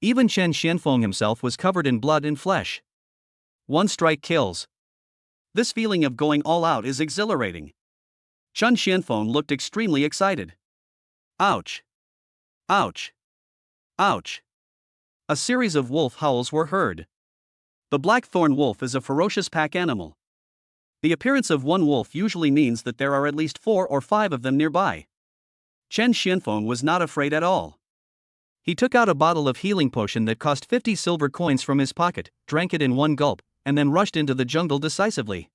[SPEAKER 1] Even Chen Xianfeng himself was covered in blood and flesh. One strike kills. This feeling of going all out is exhilarating. Chen Xianfeng looked extremely excited. Ouch! Ouch! Ouch! A series of wolf howls were heard. The blackthorn wolf is a ferocious pack animal. The appearance of one wolf usually means that there are at least 4 or 5 of them nearby. Chen Xianfeng was not afraid at all. He took out a bottle of healing potion that cost 50 silver coins from his pocket, drank it in one gulp, and then rushed into the jungle decisively.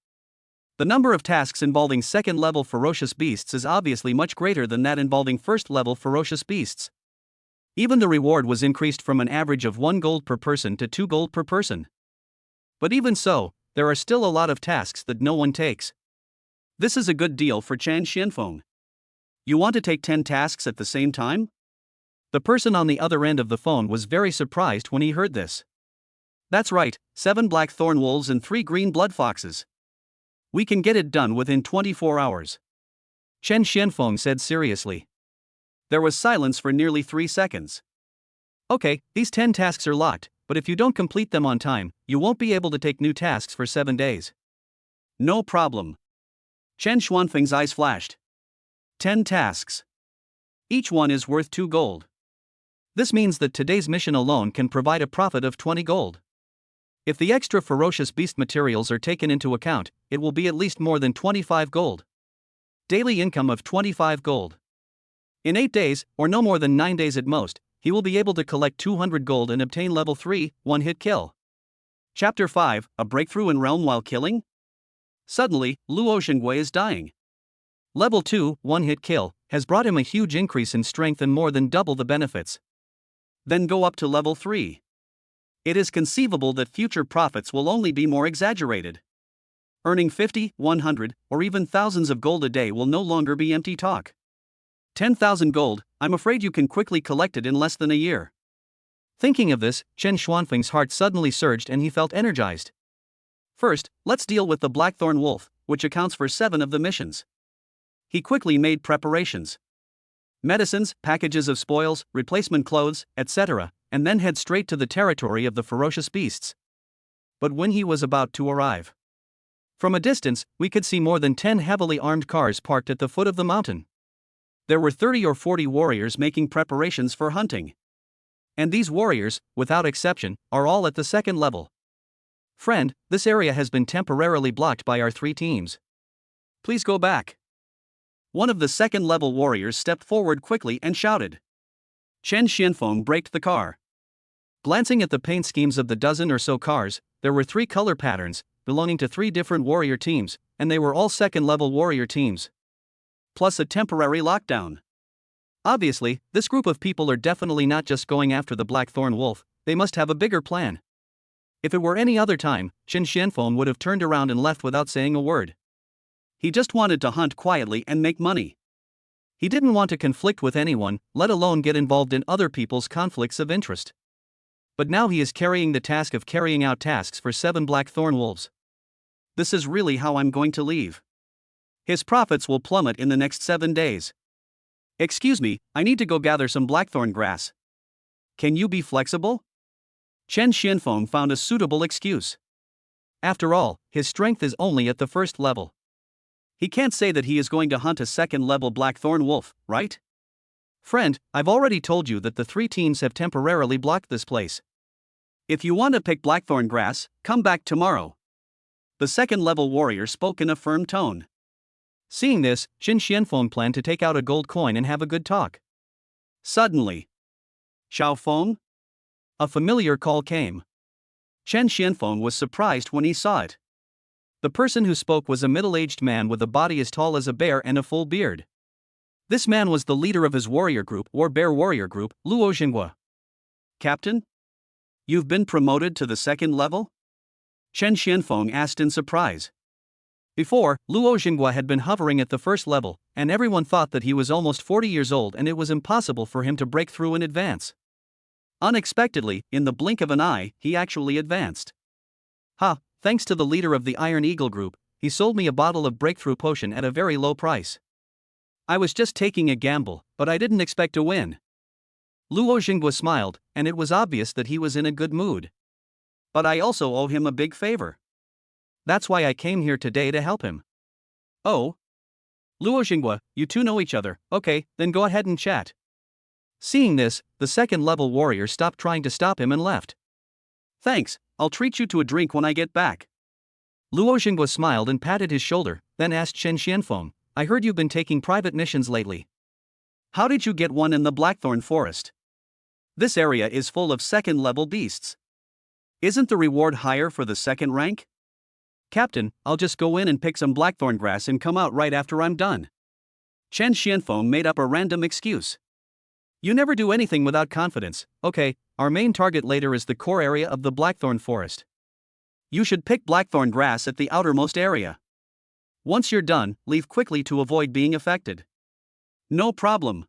[SPEAKER 1] The number of tasks involving second-level ferocious beasts is obviously much greater than that involving first-level ferocious beasts. Even the reward was increased from an average of 1 gold per person to 2 gold per person. But even so, there are still a lot of tasks that no one takes. This is a good deal for Chen Xianfeng. You want to take 10 tasks at the same time? The person on the other end of the phone was very surprised when he heard this. That's right, 7 blackthorn wolves and 3 green blood foxes. We can get it done within 24 hours. Chen Xianfeng said seriously. There was silence for nearly 3 seconds. Okay, these 10 tasks are locked, but if you don't complete them on time, you won't be able to take new tasks for 7 days. No problem. Chen Xuanfeng's eyes flashed. 10 tasks. Each one is worth 2 gold. This means that today's mission alone can provide a profit of 20 gold. If the extra ferocious beast materials are taken into account, it will be at least more than 25 gold. Daily income of 25 gold. In 8 days, or no more than 9 days at most, he will be able to collect 200 gold and obtain level 3, one-hit kill. Chapter 5, A Breakthrough in Realm While Killing? Suddenly, Luo Xingui is dying. Level 2, one-hit kill, has brought him a huge increase in strength and more than double the benefits. Then go up to level 3. It is conceivable that future profits will only be more exaggerated. Earning 50, 100, or even thousands of gold a day will no longer be empty talk. 10,000 gold, I'm afraid you can quickly collect it in less than a year. Thinking of this, Chen Xuanfeng's heart suddenly surged and he felt energized. First, let's deal with the blackthorn wolf, which accounts for 7 of the missions. He quickly made preparations. Medicines, packages of spoils, replacement clothes, etc., and then head straight to the territory of the ferocious beasts. But when he was about to arrive, from a distance, we could see more than 10 heavily armed cars parked at the foot of the mountain. There were 30 or 40 warriors making preparations for hunting. And these warriors, without exception, are all at the 2nd level. Friend, this area has been temporarily blocked by our 3 teams. Please go back. One of the 2nd level warriors stepped forward quickly and shouted. Chen Xianfeng braked the car. Glancing at the paint schemes of the dozen or so cars, there were 3 color patterns, belonging to 3 different warrior teams, and they were all 2nd level warrior teams. Plus a temporary lockdown. Obviously, this group of people are definitely not just going after the blackthorn wolf, they must have a bigger plan. If it were any other time, Chen Xianfeng would have turned around and left without saying a word. He just wanted to hunt quietly and make money. He didn't want to conflict with anyone, let alone get involved in other people's conflicts of interest. But now he is carrying the task of carrying out tasks for 7 blackthorn wolves. This is really how I'm going to leave. His profits will plummet in the next 7 days.
[SPEAKER 2] Excuse me, I need to go gather some blackthorn grass. Can you be flexible? Chen Xianfeng found a suitable excuse. After all, his strength is only at the first level. He can't say that he is going to hunt a second-level blackthorn wolf, right? Friend, I've already told you that the 3 teams have temporarily blocked this place. If you want to pick blackthorn grass, come back tomorrow. The second-level warrior spoke in a firm tone. Seeing this, Qin Xianfeng planned to take out a gold coin and have a good talk. Suddenly, Xiaofeng? A familiar call came. Chen Xianfeng was surprised when he saw it. The person who spoke was a middle-aged man with a body as tall as a bear and a full beard. This man was the leader of his warrior group or bear warrior group, Luo Xinghua. Captain? You've been promoted to the second level? Chen Xianfeng asked in surprise. Before, Luo Xinghua had been hovering at the first level, and everyone thought that he was almost 40 years old and it was impossible for him to break through in advance. Unexpectedly, in the blink of an eye, he actually advanced. Thanks to the leader of the Iron Eagle group, he sold me a bottle of breakthrough potion at a very low price. I was just taking a gamble, but I didn't expect to win. Luo Xinghua smiled, and it was obvious that he was in a good mood. But I also owe him a big favor. That's why I came here today to help him. Oh? Luo Xinghua, you two know each other, okay, then go ahead and chat. Seeing this, the second-level warrior stopped trying to stop him and left. Thanks, I'll treat you to a drink when I get back. Luo Xinghua smiled and patted his shoulder, then asked Chen Xianfeng, I heard you've been taking private missions lately. How did you get one in the Blackthorn Forest? This area is full of second-level beasts. Isn't the reward higher for the second rank? Captain, I'll just go in and pick some blackthorn grass and come out right after I'm done. Chen Xianfeng made up a random excuse. You never do anything without confidence. Okay, our main target later is the core area of the Blackthorn Forest. You should pick blackthorn grass at the outermost area. Once you're done, leave quickly to avoid being affected. No problem.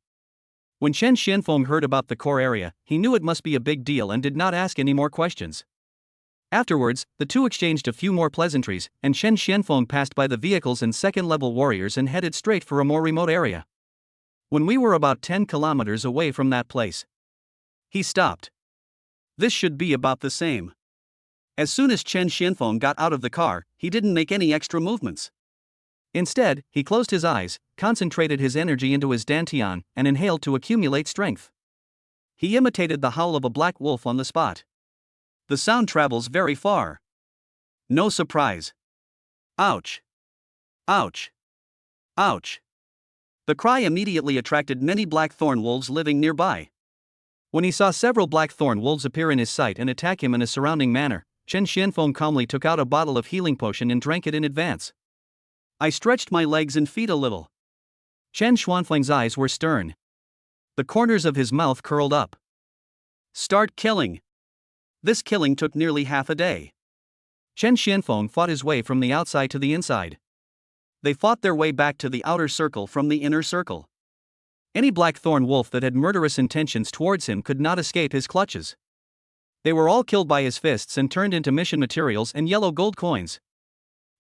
[SPEAKER 2] When Chen Xianfeng heard about the core area, he knew it must be a big deal and did not ask any more questions. Afterwards, the two exchanged a few more pleasantries, and Chen Xianfeng passed by the vehicles and second-level warriors and headed straight for a more remote area. When we were about 10 kilometers away from that place, he stopped. This should be about the same. As soon as Chen Xianfeng got out of the car, he didn't make any extra movements. Instead, he closed his eyes, concentrated his energy into his dantian, and inhaled to accumulate strength. He imitated the howl of a black wolf on the spot. The sound travels very far. No surprise. Ouch! Ouch! Ouch! The cry immediately attracted many blackthorn wolves living nearby. When he saw several blackthorn wolves appear in his sight and attack him in a surrounding manner, Chen Xianfeng calmly took out a bottle of healing potion and drank it in advance. I stretched my legs and feet a little. Chen Xianfeng's eyes were stern. The corners of his mouth curled up. Start killing. This killing took nearly half a day. Chen Xianfeng fought his way from the outside to the inside. They fought their way back to the outer circle from the inner circle. Any blackthorn wolf that had murderous intentions towards him could not escape his clutches. They were all killed by his fists and turned into mission materials and yellow gold coins.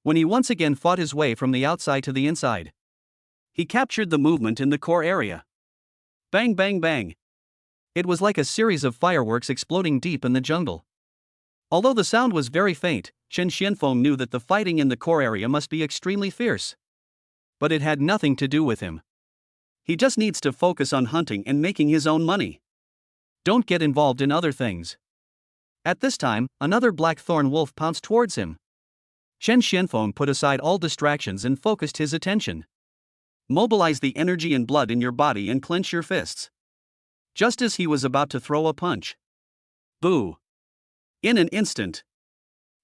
[SPEAKER 2] When he once again fought his way from the outside to the inside, he captured the movement in the core area. Bang bang bang. It was like a series of fireworks exploding deep in the jungle. Although the sound was very faint, Chen Xianfeng knew that the fighting in the core area must be extremely fierce. But it had nothing to do with him. He just needs to focus on hunting and making his own money. Don't get involved in other things. At this time, another blackthorn wolf pounced towards him. Chen Xianfeng put aside all distractions and focused his attention. Mobilize the energy and blood in your body and clench your fists. Just as he was about to throw a punch. Boo! In an instant,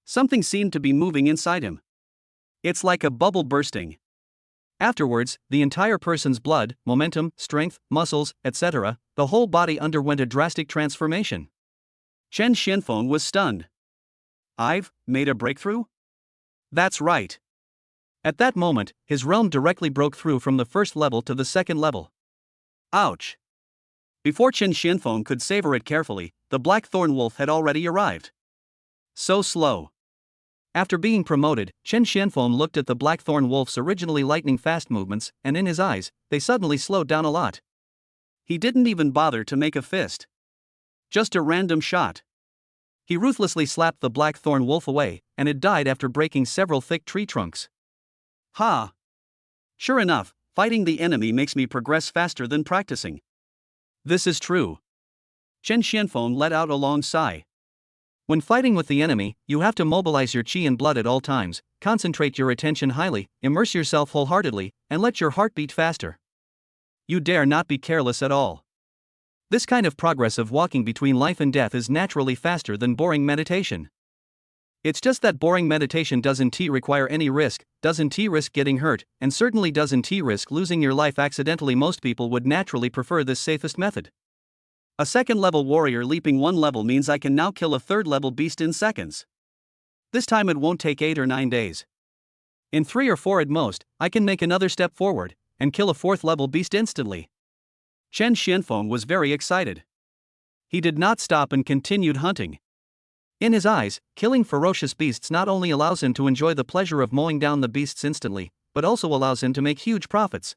[SPEAKER 2] something seemed to be moving inside him. It's like a bubble bursting. Afterwards, the entire person's blood, momentum, strength, muscles, etc., the whole body underwent a drastic transformation. Chen Xianfeng was stunned. I've made a breakthrough? That's right. At that moment, his realm directly broke through from the first level to the second level. Ouch! Before Chen Xianfeng could savor it carefully, the blackthorn wolf had already arrived. So slow. After being promoted, Chen Xianfeng looked at the blackthorn wolf's originally lightning-fast movements, and in his eyes, they suddenly slowed down a lot. He didn't even bother to make a fist. Just a random shot. He ruthlessly slapped the blackthorn wolf away, and it died after breaking several thick tree trunks. Ha! Sure enough, fighting the enemy makes me progress faster than practicing. This is true. Chen Xianfeng let out a long sigh. When fighting with the enemy, you have to mobilize your qi and blood at all times, concentrate your attention highly, immerse yourself wholeheartedly, and let your heart beat faster. You dare not be careless at all. This kind of progress of walking between life and death is naturally faster than boring meditation. It's just that boring meditation doesn't require any risk, doesn't risk getting hurt, and certainly doesn't risk losing your life accidentally. Most people would naturally prefer this safest method. A second level warrior leaping one level means I can now kill a third level beast in seconds. This time it won't take 8 or 9 days. In 3 or 4 at most, I can make another step forward and kill a fourth level beast instantly. Chen Xianfeng was very excited. He did not stop and continued hunting. In his eyes, killing ferocious beasts not only allows him to enjoy the pleasure of mowing down the beasts instantly, but also allows him to make huge profits.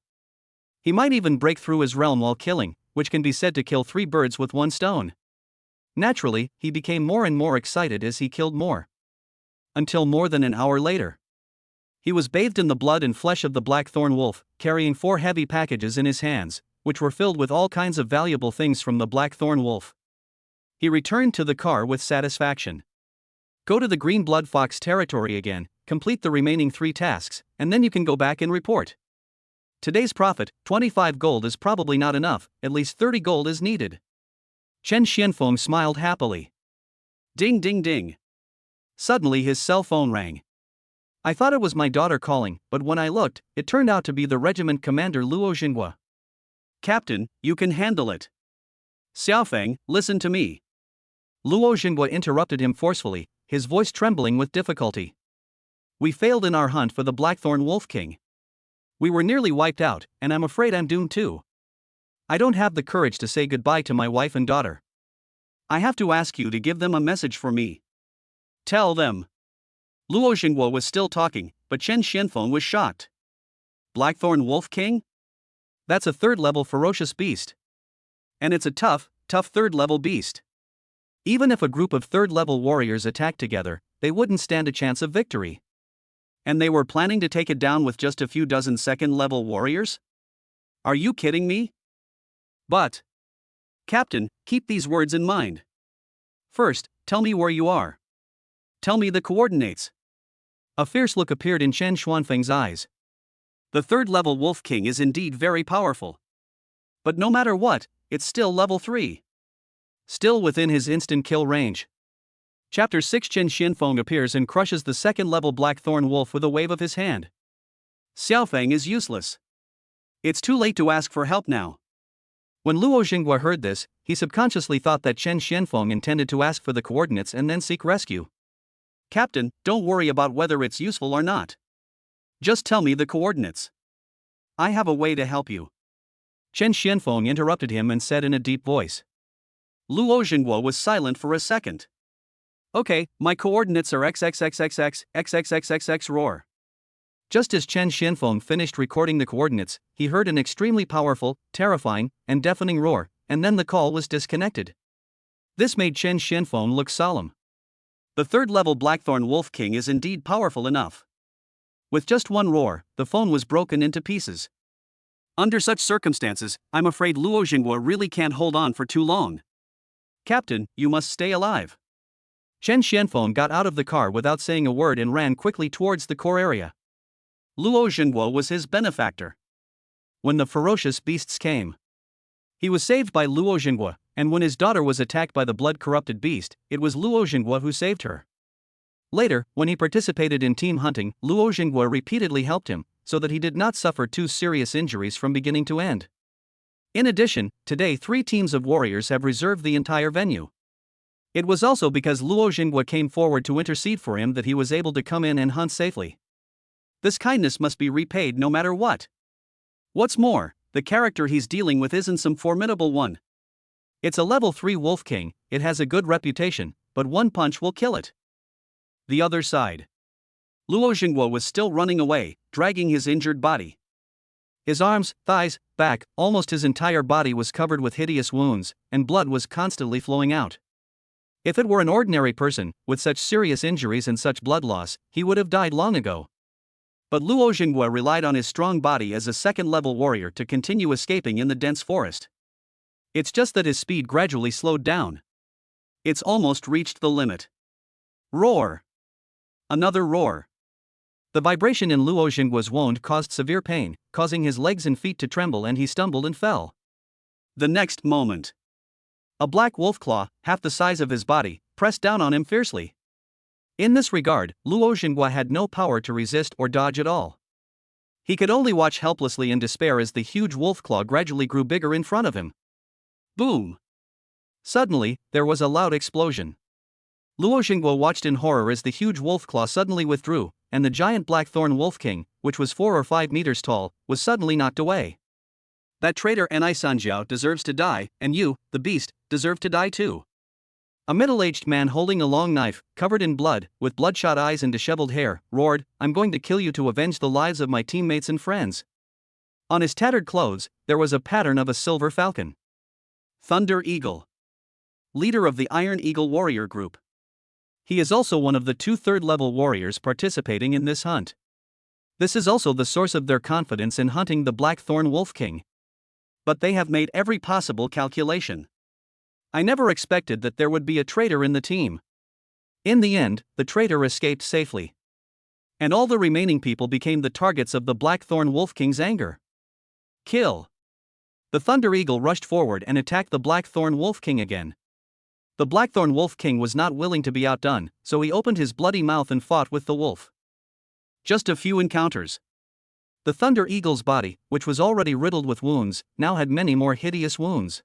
[SPEAKER 2] He might even break through his realm while killing, which can be said to kill 3 birds with 1 stone. Naturally, he became more and more excited as he killed more. Until more than an hour later. He was bathed in the blood and flesh of the blackthorn wolf, carrying 4 heavy packages in his hands, which were filled with all kinds of valuable things from the blackthorn wolf. He returned to the car with satisfaction. Go to the green blood fox territory again, complete the remaining 3 tasks, and then you can go back and report. Today's profit, 25 gold, is probably not enough, at least 30 gold is needed. Chen Xianfeng smiled happily. Ding ding ding. Suddenly his cell phone rang. I thought it was my daughter calling, but when I looked, it turned out to be the regiment commander Luo Xinghua. Captain, you can handle it. Xiaofeng, listen to me. Luo Xinghua interrupted him forcefully, his voice trembling with difficulty. We failed in our hunt for the Blackthorn Wolf King. We were nearly wiped out, and I'm afraid I'm doomed too. I don't have the courage to say goodbye to my wife and daughter. I have to ask you to give them a message for me. Tell them. Luo Xinghua was still talking, but Chen Xianfeng was shocked. Blackthorn Wolf King? That's a 3rd-level ferocious beast. And it's a tough 3rd-level beast. Even if a group of 3rd-level warriors attacked together, they wouldn't stand a chance of victory. And they were planning to take it down with just a few dozen 2nd-level warriors? Are you kidding me? But, Captain, keep these words in mind. First, tell me where you are. Tell me the coordinates. A fierce look appeared in Chen Xuanfeng's eyes. The 3rd-level Wolf King is indeed very powerful. But no matter what, it's still level 3. Still within his instant kill range. Chapter 6. Chen Xianfeng appears and crushes the 2nd-level Blackthorn Wolf with a wave of his hand. Xiaofeng is useless. It's too late to ask for help now. When Luo Xinghua heard this, he subconsciously thought that Chen Xianfeng intended to ask for the coordinates and then seek rescue. Captain, don't worry about whether it's useful or not. Just tell me the coordinates. I have a way to help you. Chen Xianfeng interrupted him and said in a deep voice. Luo Xinghua was silent for a second. Okay, my coordinates are XXXXX, XXXXX roar. Just as Chen Xianfeng finished recording the coordinates, he heard an extremely powerful, terrifying, and deafening roar, and then the call was disconnected. This made Chen Xianfeng look solemn. The 3rd-level Blackthorn Wolf King is indeed powerful enough. With just one roar, the phone was broken into pieces. Under such circumstances, I'm afraid Luo Xinghua really can't hold on for too long. Captain, you must stay alive. Chen Xianfeng got out of the car without saying a word and ran quickly towards the core area. Luo Xinghua was his benefactor. When the ferocious beasts came, he was saved by Luo Xinghua, and when his daughter was attacked by the blood-corrupted beast, it was Luo Xinghua who saved her. Later, when he participated in team hunting, Luo Xinghua repeatedly helped him, so that he did not suffer 2 serious injuries from beginning to end. In addition, today 3 teams of warriors have reserved the entire venue. It was also because Luo Xinghua came forward to intercede for him that he was able to come in and hunt safely. This kindness must be repaid no matter what. What's more, the character he's dealing with isn't some formidable one. It's a level 3 Wolf King, it has a good reputation, but one punch will kill it. The other side. Luo Xinghua was still running away, dragging his injured body. His arms, thighs,
[SPEAKER 1] back, almost his entire body was covered with hideous wounds, and blood was constantly flowing out. If it were an ordinary person, with such serious injuries and such blood loss, he would have died long ago. But Luo Xinghua relied on his strong body as a second-level warrior to continue escaping in the dense forest. It's just that his speed gradually slowed down. It's almost reached the limit. Roar! Another roar. The vibration in Luo Xinghua's wound caused severe pain, causing his legs and feet to tremble, and he stumbled and fell. The next moment, a black wolf claw, half the size of his body, pressed down on him fiercely. In this regard, Luo Xinghua had no power to resist or dodge at all. He could only watch helplessly in despair as the huge wolf claw gradually grew bigger in front of him. Boom! Suddenly, there was a loud explosion. Luo Xinghua watched in horror as the huge wolf claw suddenly withdrew, and the giant blackthorn wolf king, which was 4 or 5 meters tall, was suddenly knocked away. That traitor Ni Sanjiao deserves to die, and you, the beast, deserve to die too. A middle-aged man holding a long knife, covered in blood, with bloodshot eyes and disheveled hair, roared, "I'm going to kill you to avenge the lives of my teammates and friends." On his tattered clothes, there was a pattern of a silver falcon. Thunder Eagle, leader of the Iron Eagle warrior group. He is also one of the 2 third-level warriors participating in this hunt. This is also the source of their confidence in hunting the Blackthorn Wolf King. But they have made every possible calculation. I never expected that there would be a traitor in the team. In the end, the traitor escaped safely. And all the remaining people became the targets of the Blackthorn Wolf King's anger. Kill! The Thunder Eagle rushed forward and attacked the Blackthorn Wolf King again. The Blackthorn Wolf King was not willing to be outdone, so he opened his bloody mouth and fought with the wolf. Just a few encounters. The Thunder Eagle's body, which was already riddled with wounds, now had many more hideous wounds.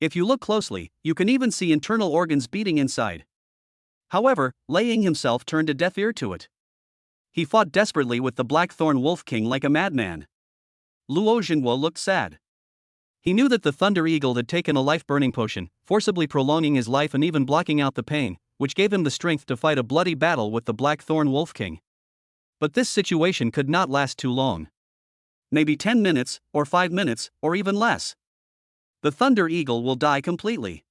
[SPEAKER 1] If you look closely, you can even see internal organs beating inside. However, Lei Ying himself turned a deaf ear to it. He fought desperately with the Blackthorn Wolf King like a madman. Luo Xinghua looked sad. He knew that the Thunder Eagle had taken a life-burning potion, forcibly prolonging his life and even blocking out the pain, which gave him the strength to fight a bloody battle with the Blackthorn Wolf King. But this situation could not last too long. Maybe 10 minutes, or 5 minutes, or even less. The Thunder Eagle will die completely.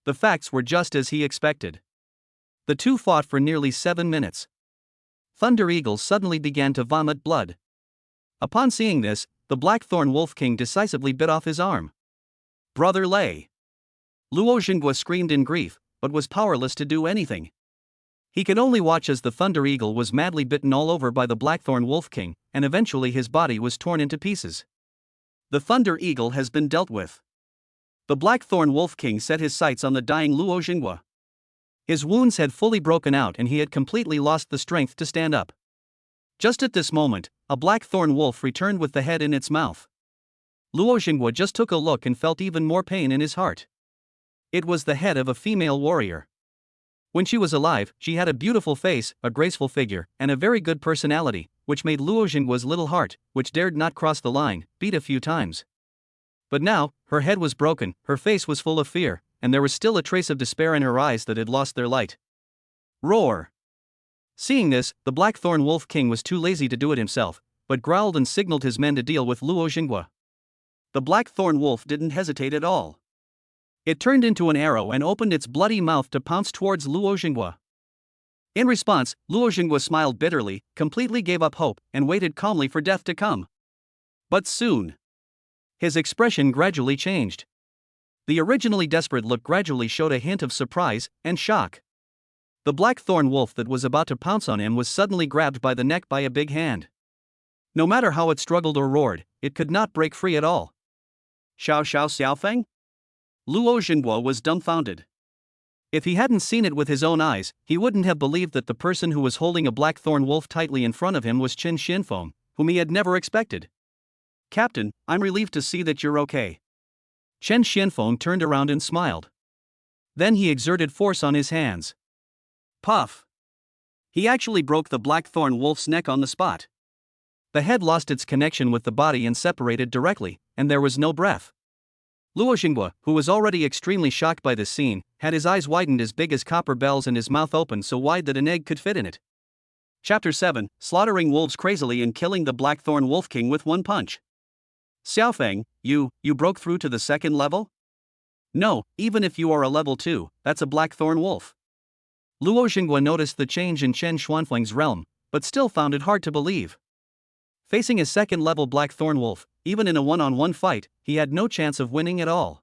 [SPEAKER 1] The facts were just as he expected. The two fought for nearly 7 minutes. Thunder Eagle suddenly began to vomit blood. Upon seeing this, the Blackthorn Wolf King decisively bit off his arm. Brother Lei! Luo Xinghua screamed in grief, but was powerless to do anything. He could only watch as the Thunder Eagle was madly bitten all over by the Blackthorn Wolf King, and eventually his body was torn into pieces. The Thunder Eagle has been dealt with. The Blackthorn Wolf King set his sights on the dying Luo Xinghua. His wounds had fully broken out and he had completely lost the strength to stand up. Just at this moment, a blackthorn wolf returned with the head in its mouth. Luo Xinghua just took a look and felt even more pain in his heart. It was the head of a female warrior. When she was alive, she had a beautiful face, a graceful figure, and a very good personality, which made Luo Xinghua's little heart, which dared not cross the line, beat a few times. But now, her head was broken, her face was full of fear, and there was still a trace of despair in her eyes that had lost their light. Roar! Seeing this, the Blackthorn Wolf King was too lazy to do it himself, but growled and signaled his men to deal with Luo Xinghua. The Blackthorn Wolf didn't hesitate at all. It turned into an arrow and opened its bloody mouth to pounce towards Luo Xinghua. In response, Luo Xinghua smiled bitterly, completely gave up hope, and waited calmly for death to come. But soon, his expression gradually changed. The originally desperate look gradually showed a hint of surprise and shock. The blackthorn wolf that was about to pounce on him was suddenly grabbed by the neck by a big hand. No matter how it struggled or roared, it could not break free at all. Xiao Xiao Xiaofeng? Luo Xinghua was dumbfounded. If he hadn't seen it with his own eyes, he wouldn't have believed that the person who was holding a blackthorn wolf tightly in front of him was Qin Xinfeng, whom he had never expected. Captain, I'm relieved to see that you're okay. Chen Xianfeng turned around and smiled. Then he exerted force on his hands. Puff! He actually broke the blackthorn wolf's neck on the spot. The head lost its connection with the body and separated directly, and there was no breath. Luo Xinghua, who was already extremely shocked by this scene, had his eyes widened as big as copper bells and his mouth opened so wide that an egg could fit in it. Chapter 7, Slaughtering Wolves Crazily and Killing the Blackthorn Wolf King with One Punch.
[SPEAKER 2] Xiaofeng, you broke through to the second level? No, even if you are a level 2, that's a blackthorn wolf.
[SPEAKER 1] Luo Xingguo noticed the change in Chen Xuanfeng's realm, but still found it hard to believe. Facing a second-level blackthorn wolf, even in a one-on-one fight, he had no chance of winning at all.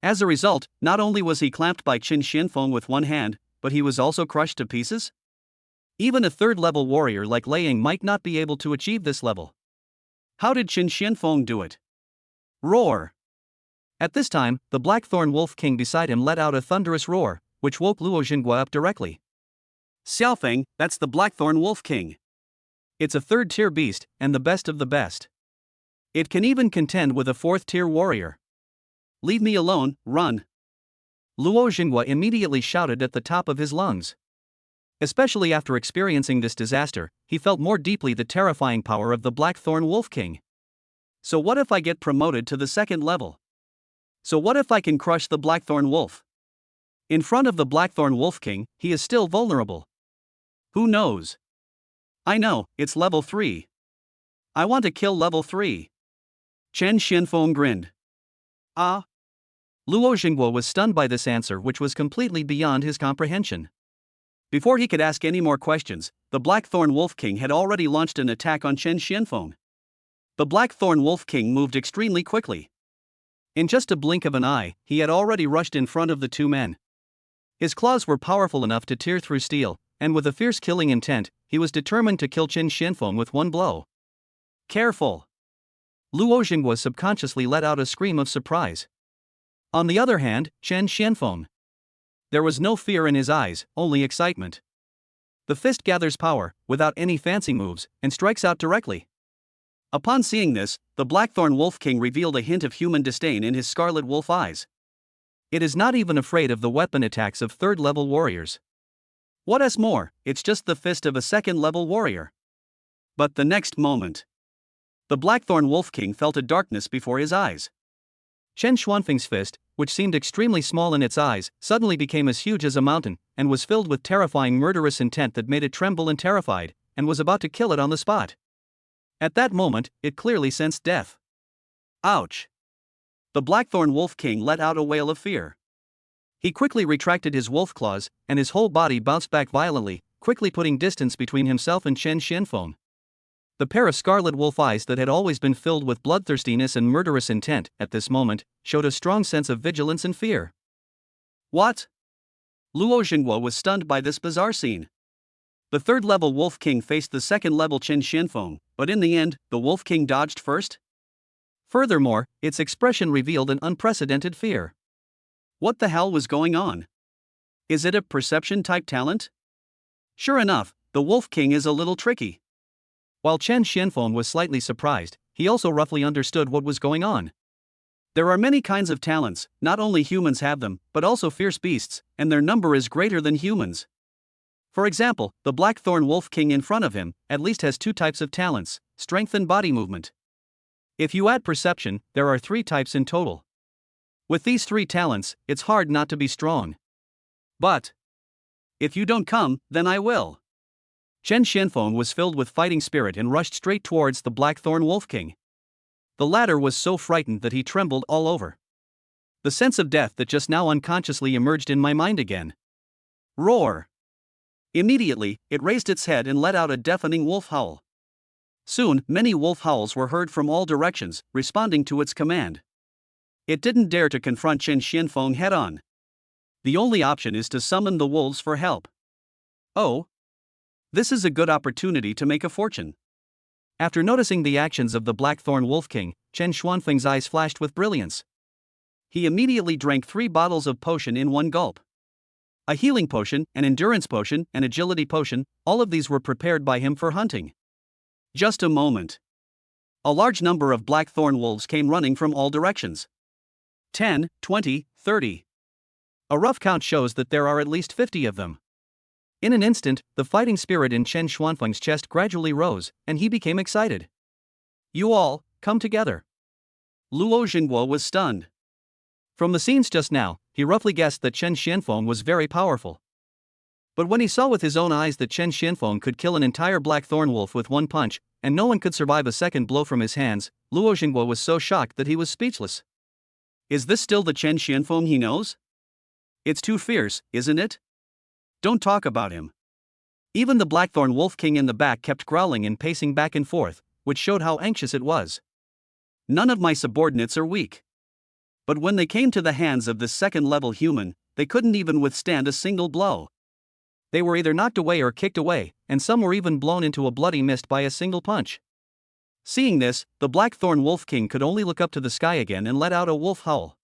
[SPEAKER 2] As a result, not only was he clamped by Qin Xianfeng with one hand, but he was also crushed to pieces? Even a third-level warrior like Lei Ying might not be able to achieve this level. How did Qin Xianfeng do it? Roar!
[SPEAKER 1] At this time, the Blackthorn Wolf King beside him let out a thunderous roar, which woke Luo Xingguo up directly.
[SPEAKER 2] Xiaofeng, that's the Blackthorn Wolf King.
[SPEAKER 1] It's a third-tier beast, and the best of the best. It can even contend with a fourth-tier warrior.
[SPEAKER 2] Leave me alone, run!
[SPEAKER 1] Luo Xingguo immediately shouted at the top of his lungs. Especially after experiencing this disaster, he felt more deeply the terrifying power of the Blackthorn Wolf King.
[SPEAKER 2] So what if I get promoted to the second level? So what if I can crush the Blackthorn Wolf? In front of the Blackthorn Wolf King, he is still vulnerable. Who knows? I know, it's level 3. I want to kill level 3. Chen Xianfeng grinned. Ah?
[SPEAKER 1] Luo Xingguo was stunned by this answer, which was completely beyond his comprehension.
[SPEAKER 2] Before he could ask any more questions, the Blackthorn Wolf King had already launched an attack on Chen Xianfeng. The Blackthorn Wolf King moved extremely quickly.
[SPEAKER 1] In just a blink of an eye, he had already rushed in front of the two men. His claws were powerful enough to tear through steel, and with a fierce killing intent, he was determined to kill Chen Xianfeng with one blow.
[SPEAKER 2] Careful!
[SPEAKER 1] Luo Xingguo subconsciously let out a scream of surprise. On the other hand, Chen Xianfeng. There was no fear in his eyes, only excitement. The fist gathers power, without any fancy moves, and strikes out directly.
[SPEAKER 2] Upon seeing this, the Blackthorn Wolf King revealed a hint of human disdain in his scarlet wolf eyes.
[SPEAKER 1] It is not even afraid of the weapon attacks of third-level warriors.
[SPEAKER 2] What's more, it's just the fist of a second-level warrior. But the next moment, the Blackthorn Wolf King felt a darkness before his eyes.
[SPEAKER 1] Chen Xuanfeng's fist, which seemed extremely small in its eyes, suddenly became as huge as a mountain, and was filled with terrifying murderous intent that made it tremble and terrified, and was about to kill it on the spot. At that moment, it clearly sensed death.
[SPEAKER 2] Ouch! The Blackthorn Wolf King let out a wail of fear.
[SPEAKER 1] He quickly retracted his wolf claws, and his whole body bounced back violently, quickly putting distance between himself and Chen Xianfeng. The pair of scarlet wolf eyes that had always been filled with bloodthirstiness and murderous intent, at this moment, showed a strong sense of vigilance and fear.
[SPEAKER 2] What? Luo Xingguo was stunned by this bizarre scene. The third-level Wolf King faced the second-level Chen Xianfeng, but in the end, the Wolf King dodged first?
[SPEAKER 1] Furthermore, its expression revealed an unprecedented fear.
[SPEAKER 2] What the hell was going on? Is it a perception-type talent? Sure enough, the Wolf King is a little tricky.
[SPEAKER 1] While Chen Xianfeng was slightly surprised, he also roughly understood what was going on.
[SPEAKER 2] There are many kinds of talents, not only humans have them, but also fierce beasts, and their number is greater than humans. For example, the Blackthorn Wolf King in front of him at least has 2 types of talents, strength and body movement. If you add perception, there are 3 types in total. With these 3 talents, it's hard not to be strong. But if you don't come, then I will. Chen Xianfeng was filled with fighting spirit and rushed straight towards the Blackthorn Wolf King. The latter was so frightened that he trembled all over. The sense of death that just now unconsciously emerged in my mind again. Roar! Immediately, it raised its head and let out a deafening wolf howl. Soon, many wolf howls were heard from all directions, responding to its command. It didn't dare to confront Chen Xianfeng head-on. The only option is to summon the wolves for help. Oh! This is a good opportunity to make a fortune.
[SPEAKER 1] After noticing the actions of the Blackthorn Wolf King, Chen Xuanfeng's eyes flashed with brilliance.
[SPEAKER 2] He immediately drank 3 bottles of potion in one gulp. A healing potion, an endurance potion, and agility potion, all of these were prepared by him for hunting. Just a moment. A large number of blackthorn wolves came running from all directions. 10, 20, 30. A rough count shows that there are at least 50 of them.
[SPEAKER 1] In an instant, the fighting spirit in Chen Xuanfeng's chest gradually rose, and he became excited.
[SPEAKER 2] You all, come together. Luo Xingguo was stunned.
[SPEAKER 1] From the scenes just now, he roughly guessed that Chen Xianfeng was very powerful. But when he saw with his own eyes that Chen Xianfeng could kill an entire blackthorn wolf with one punch, and no one could survive a second blow from his hands. Luo Xingguo was so shocked that he was speechless. Is this still the Chen Xianfeng he knows? It's too fierce, isn't it? Don't talk about him. Even the Blackthorn Wolf King in the back kept growling and pacing back and forth, which showed how anxious it was. None of my subordinates are weak. But when they came to the hands of this second-level human, they couldn't even withstand a single blow. They were either knocked away or kicked away, and some were even blown into a bloody mist by a single punch. Seeing this, the Blackthorn Wolf King could only look up to the sky again and let out a wolf howl.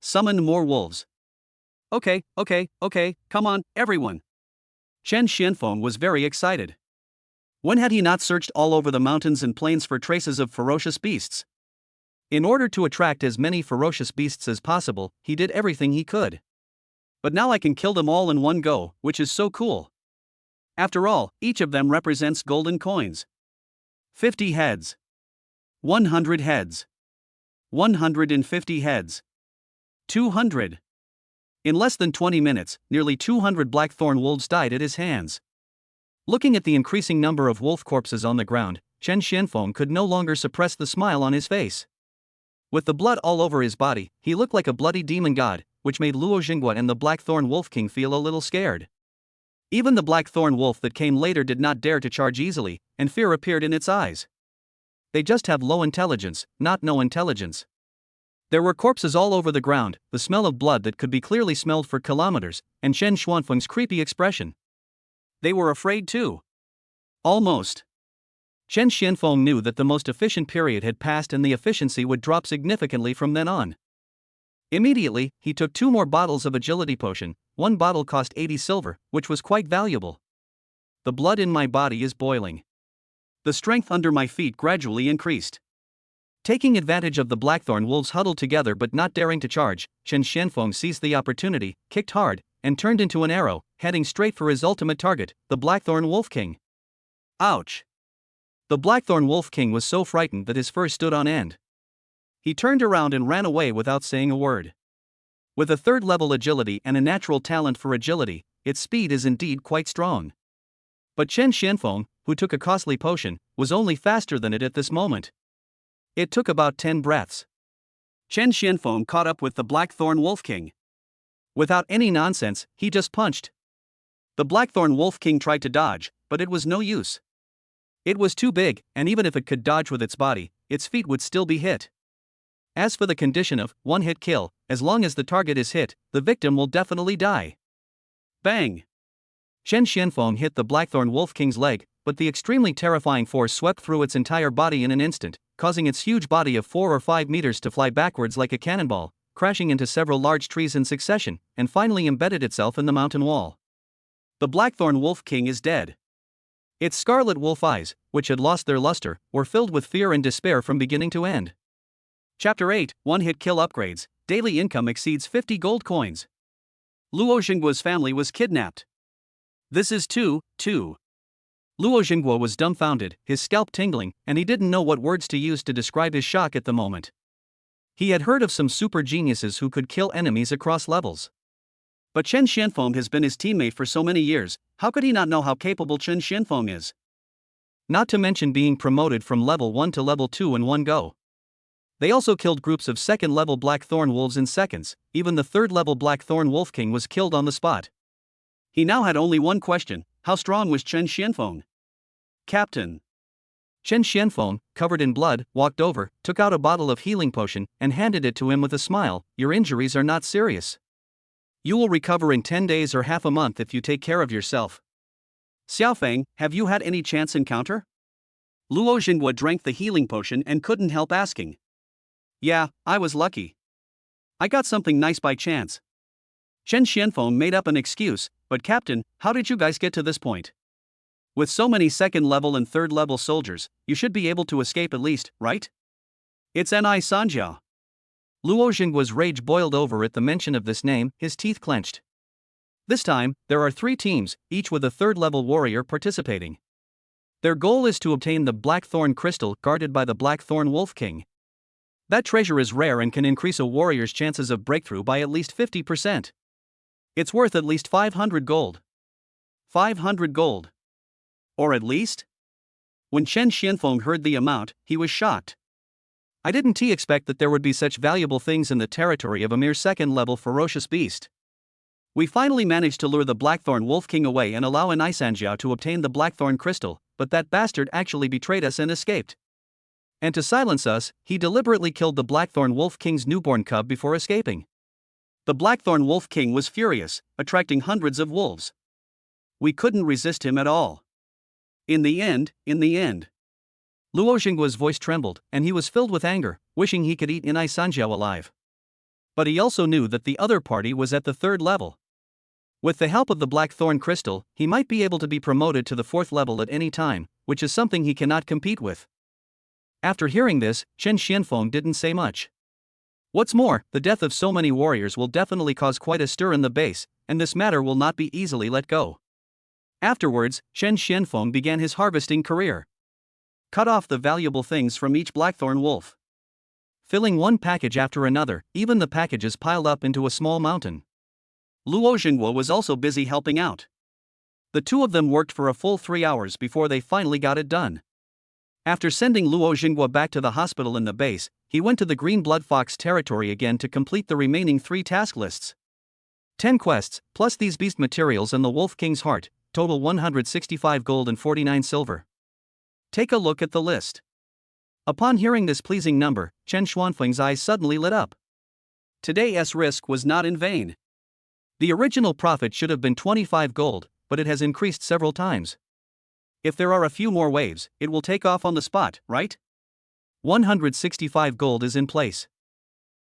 [SPEAKER 1] Summon more wolves. Okay, come on, everyone. Chen Xianfeng was very excited. When had he not searched all over the mountains and plains for traces of ferocious beasts? In order to attract as many ferocious beasts as possible, he did everything he could. But now I can kill them all in one go, which is so cool. After all, each of them represents golden coins. 50 heads. 100 heads. 150 heads. 200. In less than 20 minutes, nearly 200 blackthorn wolves died at his hands. Looking at the increasing number of wolf corpses on the ground, Chen Xianfeng could no longer suppress the smile on his face. With the blood all over his body, he looked like a bloody demon god, which made Luo Xingguo and the Blackthorn Wolf King feel a little scared. Even the Blackthorn Wolf that came later did not dare to charge easily, and fear appeared in its eyes. They just have low intelligence, not no intelligence. There were corpses all over the ground, the smell of blood that could be clearly smelled for kilometers, and Chen Xianfeng's creepy expression. They were afraid too. Almost. Chen Xianfeng knew that the most efficient period had passed and the efficiency would drop significantly from then on. Immediately, he took 2 more bottles of agility potion. 1 bottle cost 80 silver, which was quite valuable. The blood in my body is boiling. The strength under my feet gradually increased. Taking advantage of the Blackthorn wolves huddled together but not daring to charge, Chen Xianfeng seized the opportunity, kicked hard, and turned into an arrow, heading straight for his ultimate target, the Blackthorn Wolf King. Ouch! The Blackthorn Wolf King was so frightened that his fur stood on end. He turned around and ran away without saying a word. With a 3rd-level agility and a natural talent for agility, its speed is indeed quite strong. But Chen Xianfeng, who took a costly potion, was only faster than it at this moment. It took about 10 breaths. Chen Xianfeng caught up with the Blackthorn Wolf King. Without any nonsense, he just punched. The Blackthorn Wolf King tried to dodge, but it was no use. It was too big, and even if it could dodge with its body, its feet would still be hit. As for the condition of one-hit kill, as long as the target is hit, the victim will definitely die. Bang! Chen Xianfeng hit the Blackthorn Wolf King's leg, but the extremely terrifying force swept through its entire body in an instant, causing its huge body of 4 or 5 meters to fly backwards like a cannonball, crashing into several large trees in succession, and finally embedded itself in the mountain wall. The Blackthorn Wolf King is dead. Its scarlet wolf eyes, which had lost their luster, were filled with fear and despair from beginning to end. Chapter 8, One-Hit Kill Upgrades. Daily income exceeds 50 gold coins. Luo Xingguo's family was kidnapped. This is too. Luo Xingguo was dumbfounded, his scalp tingling, and he didn't know what words to use to describe his shock at the moment. He had heard of some super geniuses who could kill enemies across levels. But Chen Xianfeng has been his teammate for so many years, how could he not know how capable Chen Xianfeng is? Not to mention being promoted from level 1 to level 2 in one go. They also killed groups of 2nd-level Blackthorn wolves in seconds. Even the 3rd-level Blackthorn Wolf King was killed on the spot. He now had only one question: how strong was Chen Xianfeng? Captain. Chen Xianfeng, covered in blood, walked over, took out a bottle of healing potion, and handed it to him with a smile. Your injuries are not serious. You will recover in 10 days or half a month if you take care of yourself. Xiaofeng, have you had any chance encounter? Luo Xingguo drank the healing potion and couldn't help asking. Yeah, I was lucky. I got something nice by chance. Chen Xianfeng made up an excuse, but Captain, how did you guys get to this point? With so many 2nd-level and 3rd-level soldiers, you should be able to escape at least, right? It's Ni Sanjiao. Luo Xingguo's rage boiled over at the mention of this name, his teeth clenched. This time, there are 3 teams, each with a 3rd-level warrior participating. Their goal is to obtain the Blackthorn Crystal guarded by the Blackthorn Wolf King. That treasure is rare and can increase a warrior's chances of breakthrough by at least 50%. It's worth at least 500 gold. 500 gold. Or at least?
[SPEAKER 2] When Chen Xianfeng heard the amount, he was shocked. I didn't expect that there would be such valuable things in the territory of a mere second-level ferocious beast. We finally managed to lure the Blackthorn Wolf King away and allow an Isanjiao to obtain the Blackthorn Crystal, but that bastard actually betrayed us and escaped. And to silence us, he deliberately killed the Blackthorn Wolf King's newborn cub before escaping. The Blackthorn Wolf King was furious, attracting hundreds of wolves. We couldn't resist him at all. In the end, Luo Xingguo's voice trembled, and he was filled with anger, wishing he could eat Inai Sanjiao alive. But he also knew that the other party was at the third level. With the help of the Blackthorn Crystal, he might be able to be promoted to the fourth level at any time, which is something he cannot compete with. After hearing this, Chen Xianfeng didn't say much. What's more, the death of so many warriors will definitely cause quite a stir in the base, and this matter will not be easily let go. Afterwards, Chen Xianfeng began his harvesting career. Cut off the valuable things from each Blackthorn wolf. Filling one package after another, even the packages piled up into a small mountain. Luo Xingguo was also busy helping out. The two of them worked for a full 3 hours before they finally got it done. After sending Luo Xingguo back to the hospital in the base, he went to the Green Blood Fox territory again to complete the remaining 3 task lists. 10 quests, plus these beast materials and the Wolf King's heart, total 165 gold and 49 silver. Take a look at the list. Upon hearing this pleasing number, Chen Xuanfeng's eyes suddenly lit up. Today's risk was not in vain. The original profit should have been 25 gold, but it has increased several times. If there are a few more waves, it will take off on the spot, right? 165 gold is in place.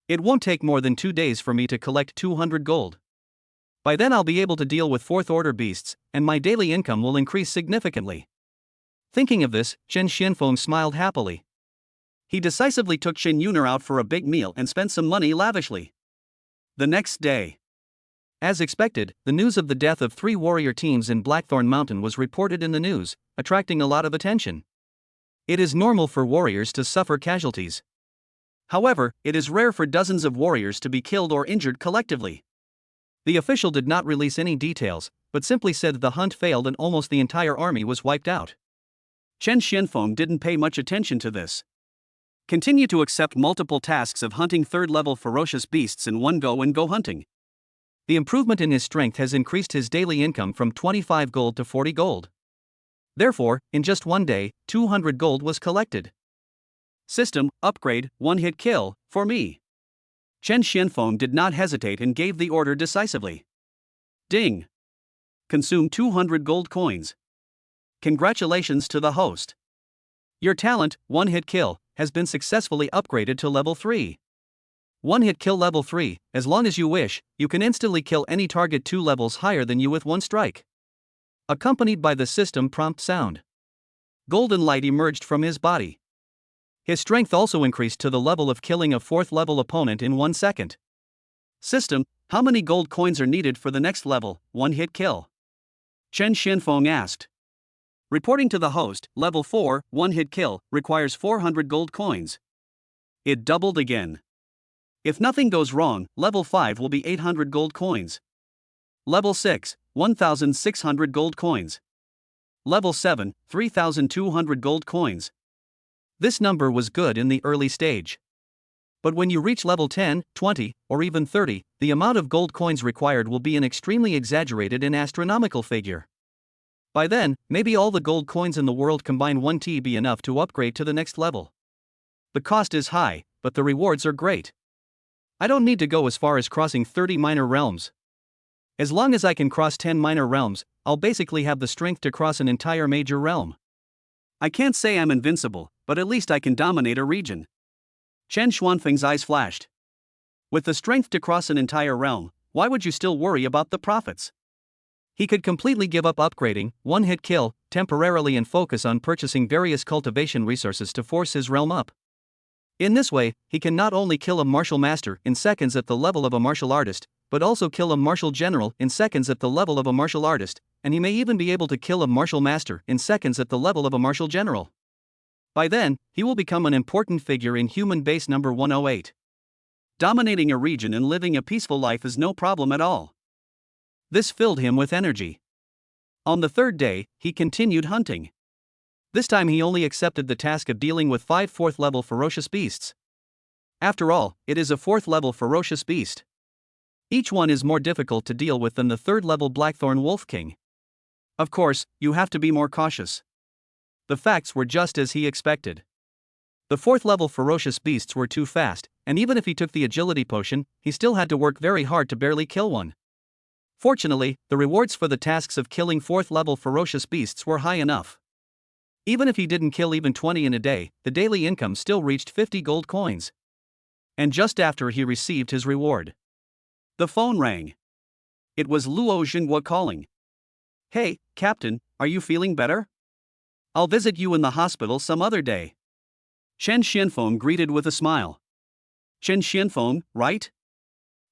[SPEAKER 2] It won't take more than 2 days for me to collect 200 gold. By then I'll be able to deal with 4th order beasts, and my daily income will increase significantly. Thinking of this, Chen Xianfeng smiled happily. He decisively took Shen Yuner out for a big meal and spent some money lavishly. The next day. As expected, the news of the death of 3 warrior teams in Blackthorn Mountain was reported in the news, attracting a lot of attention. It is normal for warriors to suffer casualties. However, it is rare for dozens of warriors to be killed or injured collectively. The official did not release any details, but simply said the hunt failed and almost the entire army was wiped out. Chen Xianfeng didn't pay much attention to this. Continue to accept multiple tasks of hunting 3rd-level ferocious beasts in one go and go hunting. The improvement in his strength has increased his daily income from 25 gold to 40 gold. Therefore, in just one day, 200 gold was collected. System, upgrade, one-hit kill, for me. Chen Xianfeng did not hesitate and gave the order decisively. Ding! Consume 200 gold coins. Congratulations to the host. Your talent, one-hit kill, has been successfully upgraded to level 3. One-hit kill level 3, as long as you wish, you can instantly kill any target 2 levels higher than you with one strike. Accompanied by the system prompt sound. Golden light emerged from his body. His strength also increased to the level of killing a 4th-level opponent in 1 second. System, how many gold coins are needed for the next level, one-hit kill? Chen Xianfeng asked. Reporting to the host, level 4, one-hit kill, requires 400 gold coins. It doubled again. If nothing goes wrong, level 5 will be 800 gold coins. Level 6, 1,600 gold coins. Level 7, 3,200 gold coins. This number was good in the early stage. But when you reach level 10, 20, or even 30, the amount of gold coins required will be an extremely exaggerated and astronomical figure. By then, maybe all the gold coins in the world combined won't be enough to upgrade to the next level. The cost is high, but the rewards are great. I don't need to go as far as crossing 30 minor realms. As long as I can cross 10 minor realms, I'll basically have the strength to cross an entire major realm. I can't say I'm invincible, but at least I can dominate a region. Chen Xuanfeng's eyes flashed. With the strength to cross an entire realm, why would you still worry about the profits? He could completely give up upgrading, one-hit kill, temporarily and focus on purchasing various cultivation resources to force his realm up. In this way, he can not only kill a martial master in seconds at the level of a martial artist, but also kill a martial general in seconds at the level of a martial artist, and he may even be able to kill a martial master in seconds at the level of a martial general. By then, he will become an important figure in human base number 108. Dominating a region and living a peaceful life is no problem at all. This filled him with energy. On the 3rd day, he continued hunting.
[SPEAKER 1] This time he only accepted the task of dealing with 5 4th-level ferocious beasts. After all, it is a 4th-level ferocious beast. Each one is more difficult to deal with than the 3rd-level Blackthorn Wolf King. Of course, you have to be more cautious. The facts were just as he expected. The 4th-level ferocious beasts were too fast, and even if he took the agility potion, he still had to work very hard to barely kill one. Fortunately, the rewards for the tasks of killing 4th-level ferocious beasts were high enough. Even if he didn't kill even 20 in a day, the daily income still reached 50 gold coins. And just after he received his reward, the phone rang. It was Luo Xinghua calling. "Hey, Captain, are you feeling better? I'll visit you in the hospital some other day." Chen Xianfeng greeted with a smile. Chen Xianfeng, right?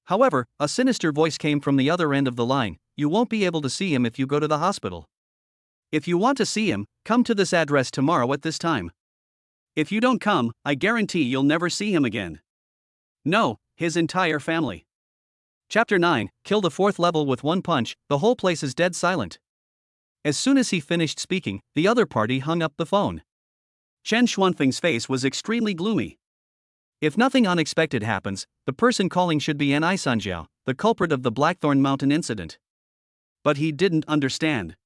[SPEAKER 1] However, a sinister voice came from the other end of the line. "You won't be able to see him if you go to the hospital. If you want to see him, come to this address tomorrow at this time. If you don't come, I guarantee you'll never see him again." No, his entire family. Chapter 9, Kill the 4th level with one punch. The whole place is dead silent. As soon as he finished speaking, the other party hung up the phone. Chen Xuanfeng's face was extremely gloomy. If nothing unexpected happens, the person calling should be Ni Sanjiao, the culprit of the Blackthorn Mountain incident. But he didn't understand.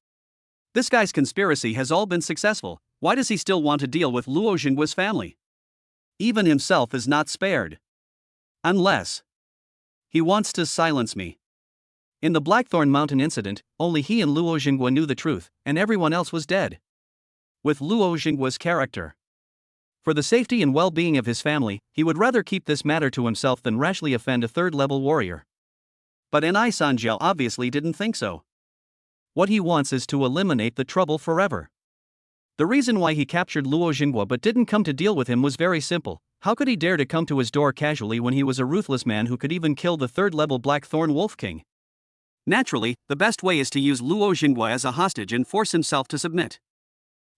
[SPEAKER 1] This guy's conspiracy has all been successful. Why does he still want to deal with Luo Xinghua's family? Even himself is not spared. Unless he wants to silence me. In the Blackthorn Mountain incident, only he and Luo Xinghua knew the truth, and everyone else was dead. With Luo Xinghua's character, for the safety and well-being of his family, he would rather keep this matter to himself than rashly offend a 3rd-level warrior. But Ni Sanjiao obviously didn't think so. What he wants is to eliminate the trouble forever. The reason why he captured Luo Xinghua but didn't come to deal with him was very simple. How could he dare to come to his door casually when he was a ruthless man who could even kill the 3rd-level Blackthorn Wolf King? Naturally, the best way is to use Luo Xinghua as a hostage and force himself to submit.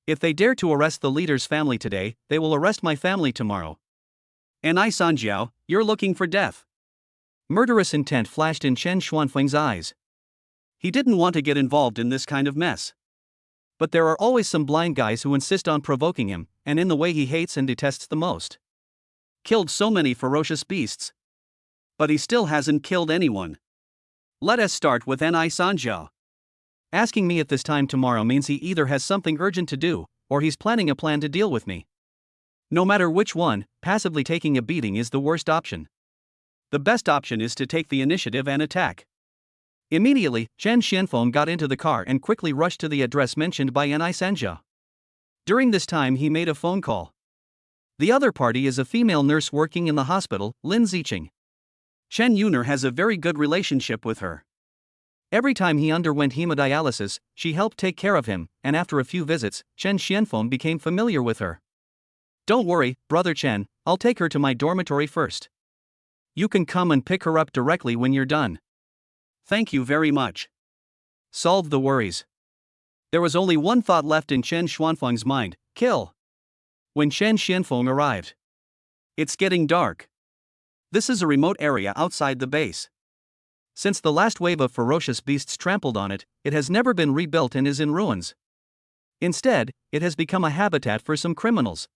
[SPEAKER 1] If they dare to arrest the leader's family today, they will arrest my family tomorrow. Ni Sanjiao, you're looking for death. Murderous intent flashed in Chen Xuanfeng's eyes. He didn't want to get involved in this kind of mess. But there are always some blind guys who insist on provoking him, and in the way he hates and detests the most. Killed so many ferocious beasts. But he still hasn't killed anyone. Let us start with Ni Sanjiao. Asking me at this time tomorrow means he either has something urgent to do, or he's planning a plan to deal with me. No matter which one, passively taking a beating is the worst option. The best option is to take the initiative and attack. Immediately, Chen Xianfeng got into the car and quickly rushed to the address mentioned by Ni Sanjiao. During this time he made a phone call. The other party is a female nurse working in the hospital, Lin Ziqing. Chen Yuner has a very good relationship with her. Every time he underwent hemodialysis, she helped take care of him, and after a few visits, Chen Xianfeng became familiar with her. "Don't worry, Brother Chen, I'll take her to my dormitory first. You can come and pick her up directly when you're done." "Thank you very much." Solved the worries. There was only one thought left in Chen Xuanfeng's mind: kill. When Chen Xianfeng arrived. It's getting dark. This is a remote area outside the base. Since the last wave of ferocious beasts trampled on it, it has never been rebuilt and is in ruins. Instead, it has become a habitat for some criminals.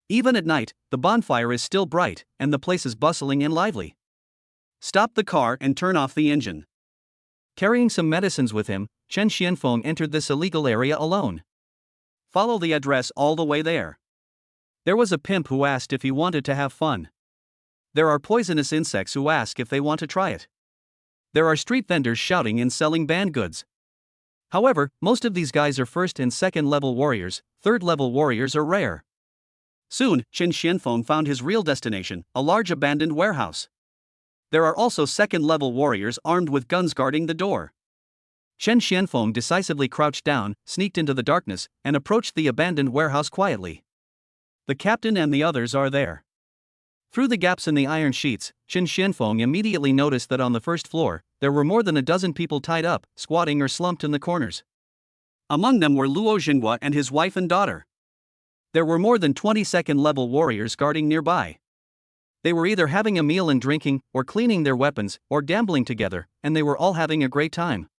[SPEAKER 1] Even at night, the bonfire is still bright, and the place is bustling and lively. Stop the car and turn off the engine. Carrying some medicines with him, Chen Xianfeng entered this illegal area alone. Follow the address all the way there. There was a pimp who asked if he wanted to have fun. There are poisonous insects who ask if they want to try it. There are street vendors shouting and selling banned goods. However, most of these guys are 1st and 2nd level warriors, 3rd level warriors are rare. Soon, Chen Xianfeng found his real destination, a large abandoned warehouse. There are also 2nd level warriors armed with guns guarding the door. Chen Xianfeng decisively crouched down, sneaked into the darkness, and approached the abandoned warehouse quietly. The captain and the others are there. Through the gaps in the iron sheets, Chen Xianfeng immediately noticed that on the 1st floor, there were more than a dozen people tied up, squatting or slumped in the corners. Among them were Luo Xinghua and his wife and daughter. There were more than 20 2nd-level warriors guarding nearby. They were either having a meal and drinking, or cleaning their weapons, or gambling together, and they were all having a great time.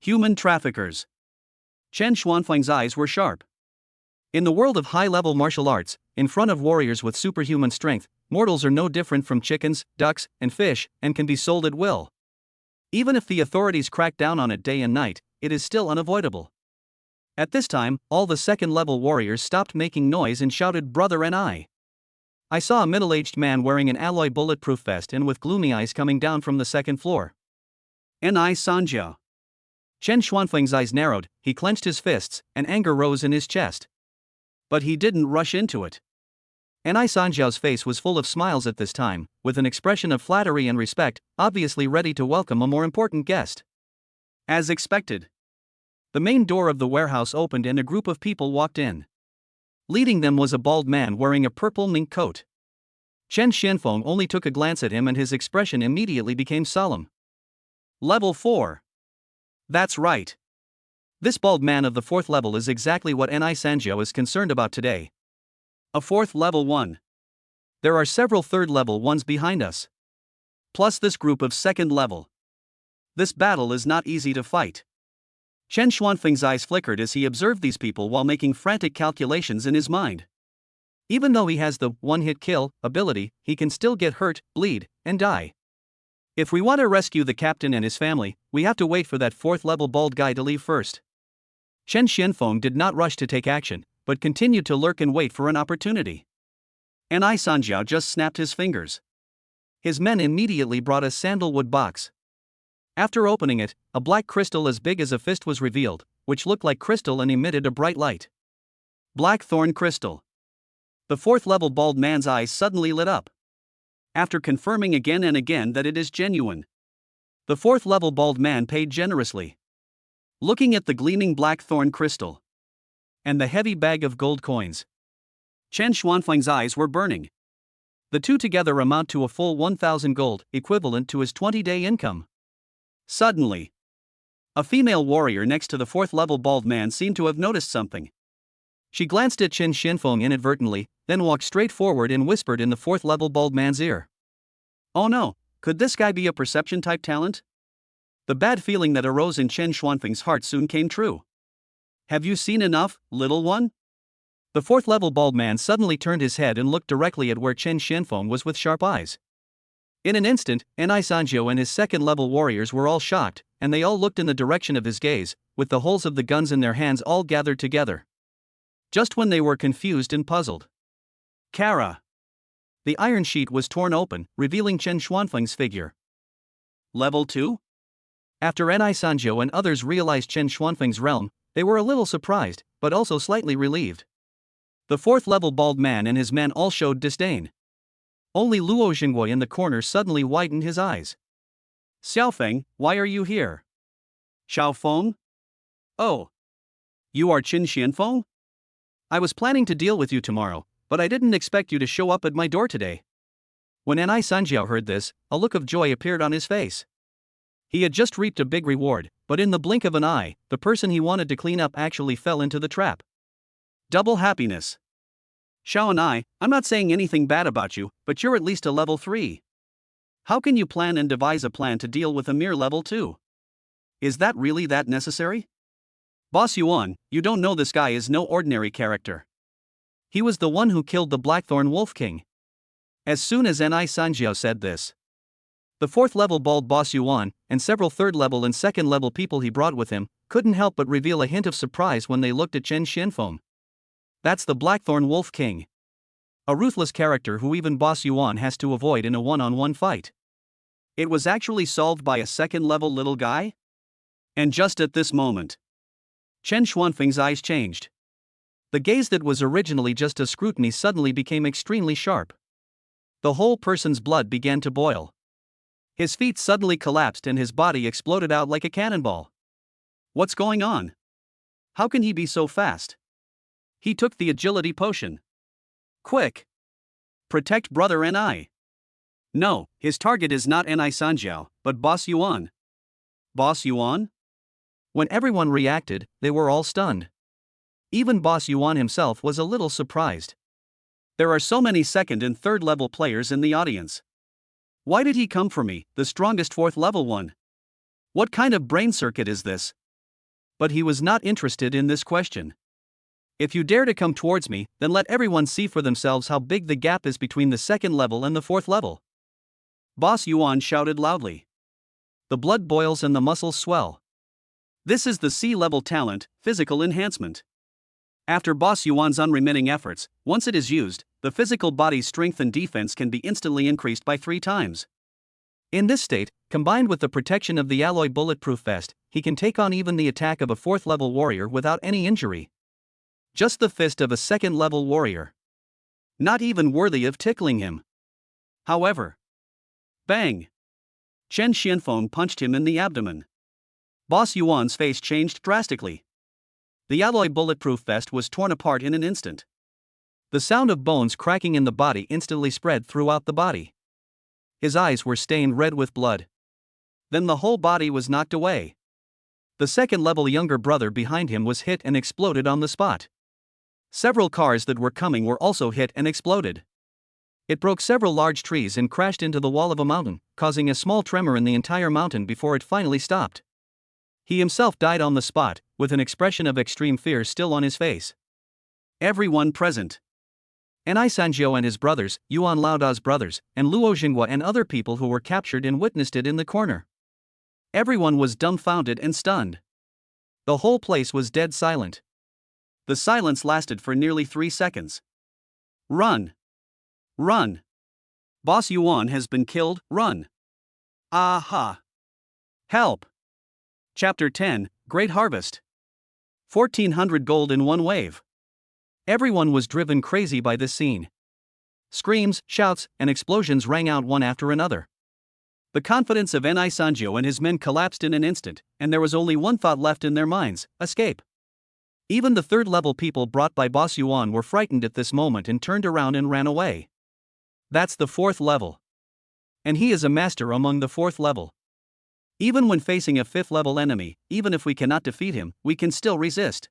[SPEAKER 1] Human traffickers. Chen Xuanfeng's eyes were sharp. In the world of high-level martial arts, in front of warriors with superhuman strength, mortals are no different from chickens, ducks, and fish, and can be sold at will. Even if the authorities crack down on it day and night, it is still unavoidable. At this time, all the second-level warriors stopped making noise and shouted, "Brother and I saw a middle-aged man wearing an alloy bulletproof vest and with gloomy eyes coming down from the second floor.
[SPEAKER 2] Ni Sanjiao.
[SPEAKER 1] Chen Xuanfeng's eyes narrowed, he clenched his fists, and anger rose in his chest.
[SPEAKER 2] But he didn't rush into it.
[SPEAKER 1] Ni Sanjiao's face was full of smiles at this time, with an expression of flattery and respect, obviously ready to welcome a more important guest.
[SPEAKER 2] As expected,
[SPEAKER 1] the main door of the warehouse opened and a group of people walked in. Leading them was a bald man wearing a purple mink coat. Chen Xianfeng only took a glance at him and his expression immediately became solemn.
[SPEAKER 2] Level 4.
[SPEAKER 1] That's right. This bald man of the 4th level is exactly what Ni Sanjiao is concerned about today.
[SPEAKER 2] A 4th level 1.
[SPEAKER 1] There are several 3rd level ones behind us.
[SPEAKER 2] Plus this group of 2nd level. This battle is not easy to fight.
[SPEAKER 1] Chen Xuanfeng's eyes flickered as he observed these people while making frantic calculations in his mind. Even though he has the one-hit kill ability, he can still get hurt, bleed, and die. If we want to rescue the captain and his family, we have to wait for that 4th level bald guy to leave first. Chen Xianfeng did not rush to take action, but continued to lurk and wait for an opportunity.
[SPEAKER 2] Ni Sanjiao just snapped his fingers.
[SPEAKER 1] His men immediately brought a sandalwood box. After opening it, a black crystal as big as a fist was revealed, which looked like crystal and emitted a bright light.
[SPEAKER 2] Blackthorn crystal.
[SPEAKER 1] The 4th level bald man's eyes suddenly lit up.
[SPEAKER 2] After confirming again and again that it is genuine,
[SPEAKER 1] the 4th level bald man paid generously.
[SPEAKER 2] Looking at the gleaming blackthorn crystal
[SPEAKER 1] and the heavy bag of gold coins,
[SPEAKER 2] Chen Xuanfeng's eyes were burning.
[SPEAKER 1] The two together amount to a full 1,000 gold, equivalent to his 20-day income.
[SPEAKER 2] Suddenly,
[SPEAKER 1] a female warrior next to the 4th level bald man seemed to have noticed something. She glanced at Chen Xianfeng inadvertently, then walked straight forward and whispered in the 4th level bald man's ear.
[SPEAKER 2] "Oh no, could this guy be a perception-type talent?"
[SPEAKER 1] The bad feeling that arose in Chen Xuanfeng's heart soon came true.
[SPEAKER 2] "Have you seen enough, little one?"
[SPEAKER 1] The 4th level bald man suddenly turned his head and looked directly at where Chen Xianfeng was with sharp eyes. In an instant, Ni Sanjiao and his 2nd level warriors were all shocked, and they all looked in the direction of his gaze, with the holes of the guns in their hands all gathered together. Just when they were confused and puzzled,
[SPEAKER 2] Kara.
[SPEAKER 1] The iron sheet was torn open, revealing Chen Xuanfeng's figure.
[SPEAKER 2] Level 2?
[SPEAKER 1] After Ni Sanjiao and others realized Chen Xuanfeng's realm, they were a little surprised, but also slightly relieved. The 4th level bald man and his men all showed disdain. Only Luo Xingguo in the corner suddenly widened his eyes.
[SPEAKER 2] "Xiaofeng, why are you here?"
[SPEAKER 1] "Xiaofeng?
[SPEAKER 2] Oh. You are Chen Xianfeng?
[SPEAKER 1] I was planning to deal with you tomorrow, but I didn't expect you to show up at my door today." When Ni Sanjiao heard this, a look of joy appeared on his face. He had just reaped a big reward, but in the blink of an eye, the person he wanted to clean up actually fell into the trap.
[SPEAKER 2] Double happiness. "Xiao and I'm not saying anything bad about you, but you're at least a level 3. How can you plan and devise a plan to deal with a mere level 2? Is that really that necessary? Boss Yuan, you don't know this guy is no ordinary character.
[SPEAKER 1] He was the one who killed the Blackthorn Wolf King." As soon as Ni Sanjiao said this, the 4th level bald boss Yuan, and several 3rd level and 2nd level people he brought with him, couldn't help but reveal a hint of surprise when they looked at Chen Xianfeng. That's the Blackthorn Wolf King. A ruthless character who even boss Yuan has to avoid in a one-on-one fight.
[SPEAKER 2] It was actually solved by a 2nd level little guy? And just at this moment,
[SPEAKER 1] Chen Xuanfeng's eyes changed. The gaze that was originally just a scrutiny suddenly became extremely sharp. The whole person's blood began to boil. His feet suddenly collapsed and his body exploded out like a cannonball.
[SPEAKER 2] What's going on? How can he be so fast? He took the agility potion. Quick! Protect brother Ni. No, his target is not Ni Sanjiao, but Boss Yuan. Boss Yuan?
[SPEAKER 1] When everyone reacted, they were all stunned. Even Boss Yuan himself was a little surprised.
[SPEAKER 2] There are so many 2nd and 3rd level players in the audience. Why did he come for me, the strongest 4th level one? What kind of brain circuit is this?
[SPEAKER 1] But he was not interested in this question. If you dare to come towards me, then let everyone see for themselves how big the gap is between the second level and the fourth level. Boss Yuan shouted loudly. The blood boils and the muscles swell. This is the C-level talent, physical enhancement. After Boss Yuan's unremitting efforts, once it is used, the physical body's strength and defense can be instantly increased by 3 times. In this state, combined with the protection of the alloy bulletproof vest, he can take on even the attack of a 4th-level warrior without any injury. Just the fist of a 2nd-level warrior. Not even worthy of tickling him. However. Bang! Chen Xianfeng punched him in the abdomen. Boss Yuan's face changed drastically. The alloy bulletproof vest was torn apart in an instant. The sound of bones cracking in the body instantly spread throughout the body. His eyes were stained red with blood. Then the whole body was knocked away. The 2nd-level younger brother behind him was hit and exploded on the spot. Several cars that were coming were also hit and exploded. It broke several large trees and crashed into the wall of a mountain, causing a small tremor in the entire mountain before it finally stopped. He himself died on the spot, with an expression of extreme fear still on his face. Everyone present. Enai Sanjiu and his brothers, Yuan Laoda's brothers, and Luo Xinghua and other people who were captured and witnessed it in the corner. Everyone was dumbfounded and stunned. The whole place was dead silent. The silence lasted for nearly 3 seconds. Run! Run! Boss Yuan has been killed, run! Aha! Help! Chapter 10, Great Harvest. 1,400 gold in one wave. Everyone was driven crazy by this scene. Screams, shouts, and explosions rang out one after another. The confidence of Enai Sanjiu and his men collapsed in an instant, and there was only one thought left in their minds: escape. Even the 3rd-level people brought by Boss Yuan were frightened at this moment and turned around and ran away. That's the 4th level. And he is a master among the 4th level. Even when facing a 5th-level enemy, even if we cannot defeat him, we can still resist.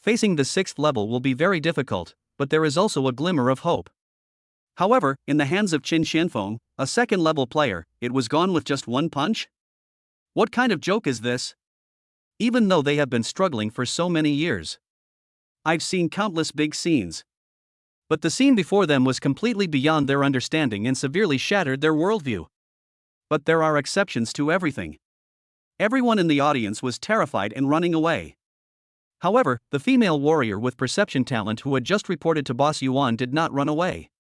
[SPEAKER 1] Facing the 6th level will be very difficult, but there is also a glimmer of hope. However, in the hands of Chen Xianfeng, a 2nd-level player, it was gone with just one punch? What kind of joke is this? Even though they have been struggling for so many years. I've seen countless big scenes. But the scene before them was completely beyond their understanding and severely shattered their worldview. But there are exceptions to everything. Everyone in the audience was terrified and running away. However, the female warrior with perception talent who had just reported to Boss Yuan did not run away.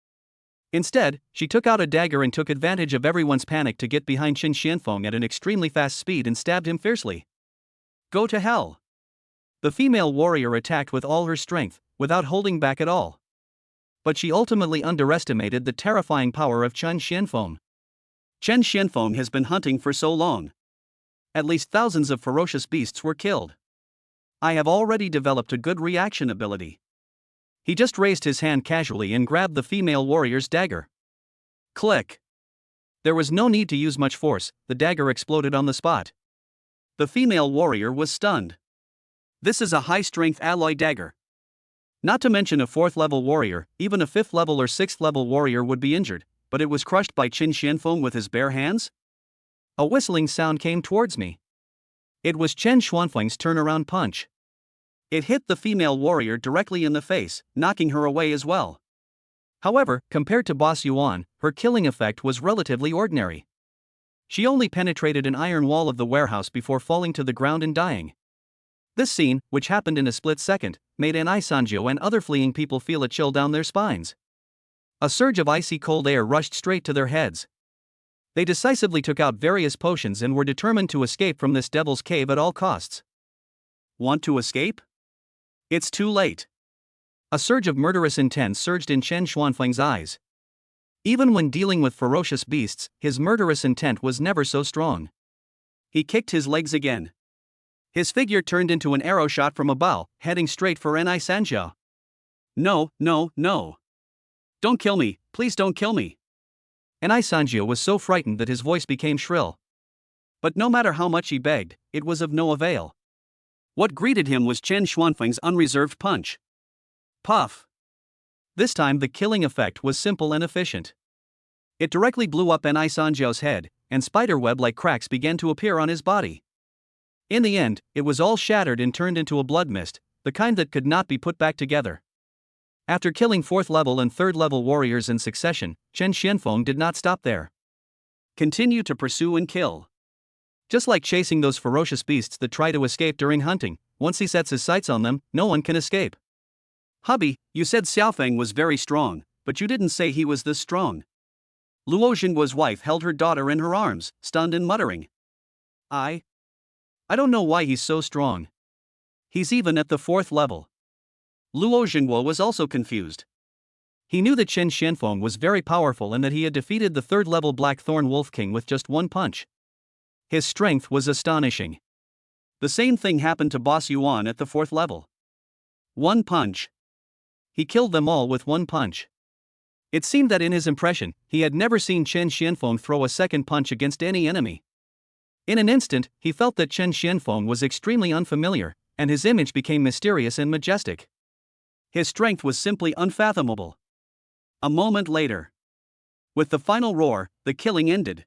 [SPEAKER 1] Instead, she took out a dagger and took advantage of everyone's panic to get behind Chen Xianfeng at an extremely fast speed and stabbed him fiercely. Go to hell! The female warrior attacked with all her strength, without holding back at all. But she ultimately underestimated the terrifying power of Chen Xianfeng. Chen Xianfeng has been hunting for so long. At least thousands of ferocious beasts were killed. I have already developed a good reaction ability. He just raised his hand casually and grabbed the female warrior's dagger. Click! There was no need to use much force, the dagger exploded on the spot. The female warrior was stunned. This is a high-strength alloy dagger. Not to mention a 4th-level warrior, even a 5th-level or 6th-level warrior would be injured, but it was crushed by Chen Xianfeng with his bare hands? A whistling sound came towards me. It was Chen Xianfeng's turnaround punch. It hit the female warrior directly in the face, knocking her away as well. However, compared to Boss Yuan, her killing effect was relatively ordinary. She only penetrated an iron wall of the warehouse before falling to the ground and dying. This scene, which happened in a split second, made Enai Sanjiu and other fleeing people feel a chill down their spines. A surge of icy cold air rushed straight to their heads. They decisively took out various potions and were determined to escape from this devil's cave at all costs. Want to escape? It's too late. A surge of murderous intent surged in Chen Xianfeng's eyes. Even when dealing with ferocious beasts, his murderous intent was never so strong. He kicked his legs again. His figure turned into an arrow shot from a bow, heading straight for Enai Sanjiu. No, no, no. Don't kill me, please don't kill me. Enai Sanjiu was so frightened that his voice became shrill. But no matter how much he begged, it was of no avail. What greeted him was Chen Xianfeng's unreserved punch. Puff! This time the killing effect was simple and efficient. It directly blew up Enai Sanjiu's head, and spiderweb-like cracks began to appear on his body. In the end, it was all shattered and turned into a blood mist, the kind that could not be put back together. After killing 4th level and 3rd level warriors in succession, Chen Xianfeng did not stop there.
[SPEAKER 2] Continue to pursue and kill.
[SPEAKER 1] Just like chasing those ferocious beasts that try to escape during hunting, once he sets his sights on them, no one can escape.
[SPEAKER 2] Hubby, you said Xiaofeng was very strong, but you didn't say he was this strong. Luo Xingguo's wife held her daughter in her arms, stunned and muttering.
[SPEAKER 1] I don't know why he's so strong.
[SPEAKER 2] He's even at the 4th level. Luo Xingguo was also confused.
[SPEAKER 1] He knew that Chen Xianfeng was very powerful and that he had defeated the 3rd level Blackthorn Wolf King with just one punch. His strength was astonishing.
[SPEAKER 2] The same thing happened to Boss Yuan at the 4th level. One punch.
[SPEAKER 1] He killed them all with one punch. It seemed that in his impression, he had never seen Chen Xianfeng throw a second punch against any enemy. In an instant, he felt that Chen Xianfeng was extremely unfamiliar, and his image became mysterious and majestic.
[SPEAKER 2] His strength was simply unfathomable. A moment later, with the final roar, the killing ended.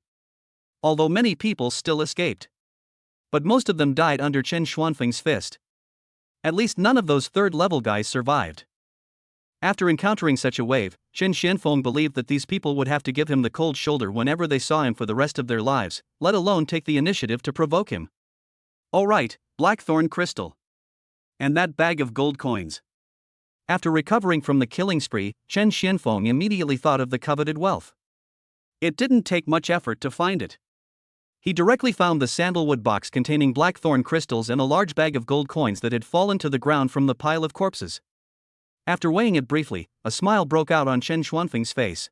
[SPEAKER 1] Although many people still escaped. But most of them died under Chen Xuanfeng's fist. At least none of those 3rd level guys survived. After encountering such a wave, Chen Xianfeng believed that these people would have to give him the cold shoulder whenever they saw him for the rest of their lives, let alone take the initiative to provoke him.
[SPEAKER 2] Oh right, Blackthorn Crystal. And that bag of gold coins.
[SPEAKER 1] After recovering from the killing spree, Chen Xianfeng immediately thought of the coveted wealth.
[SPEAKER 2] It didn't take much effort to find it.
[SPEAKER 1] He directly found the sandalwood box containing blackthorn crystals and a large bag of gold coins that had fallen to the ground from the pile of corpses. After weighing it briefly, a smile broke out on Chen Xuanfeng's face.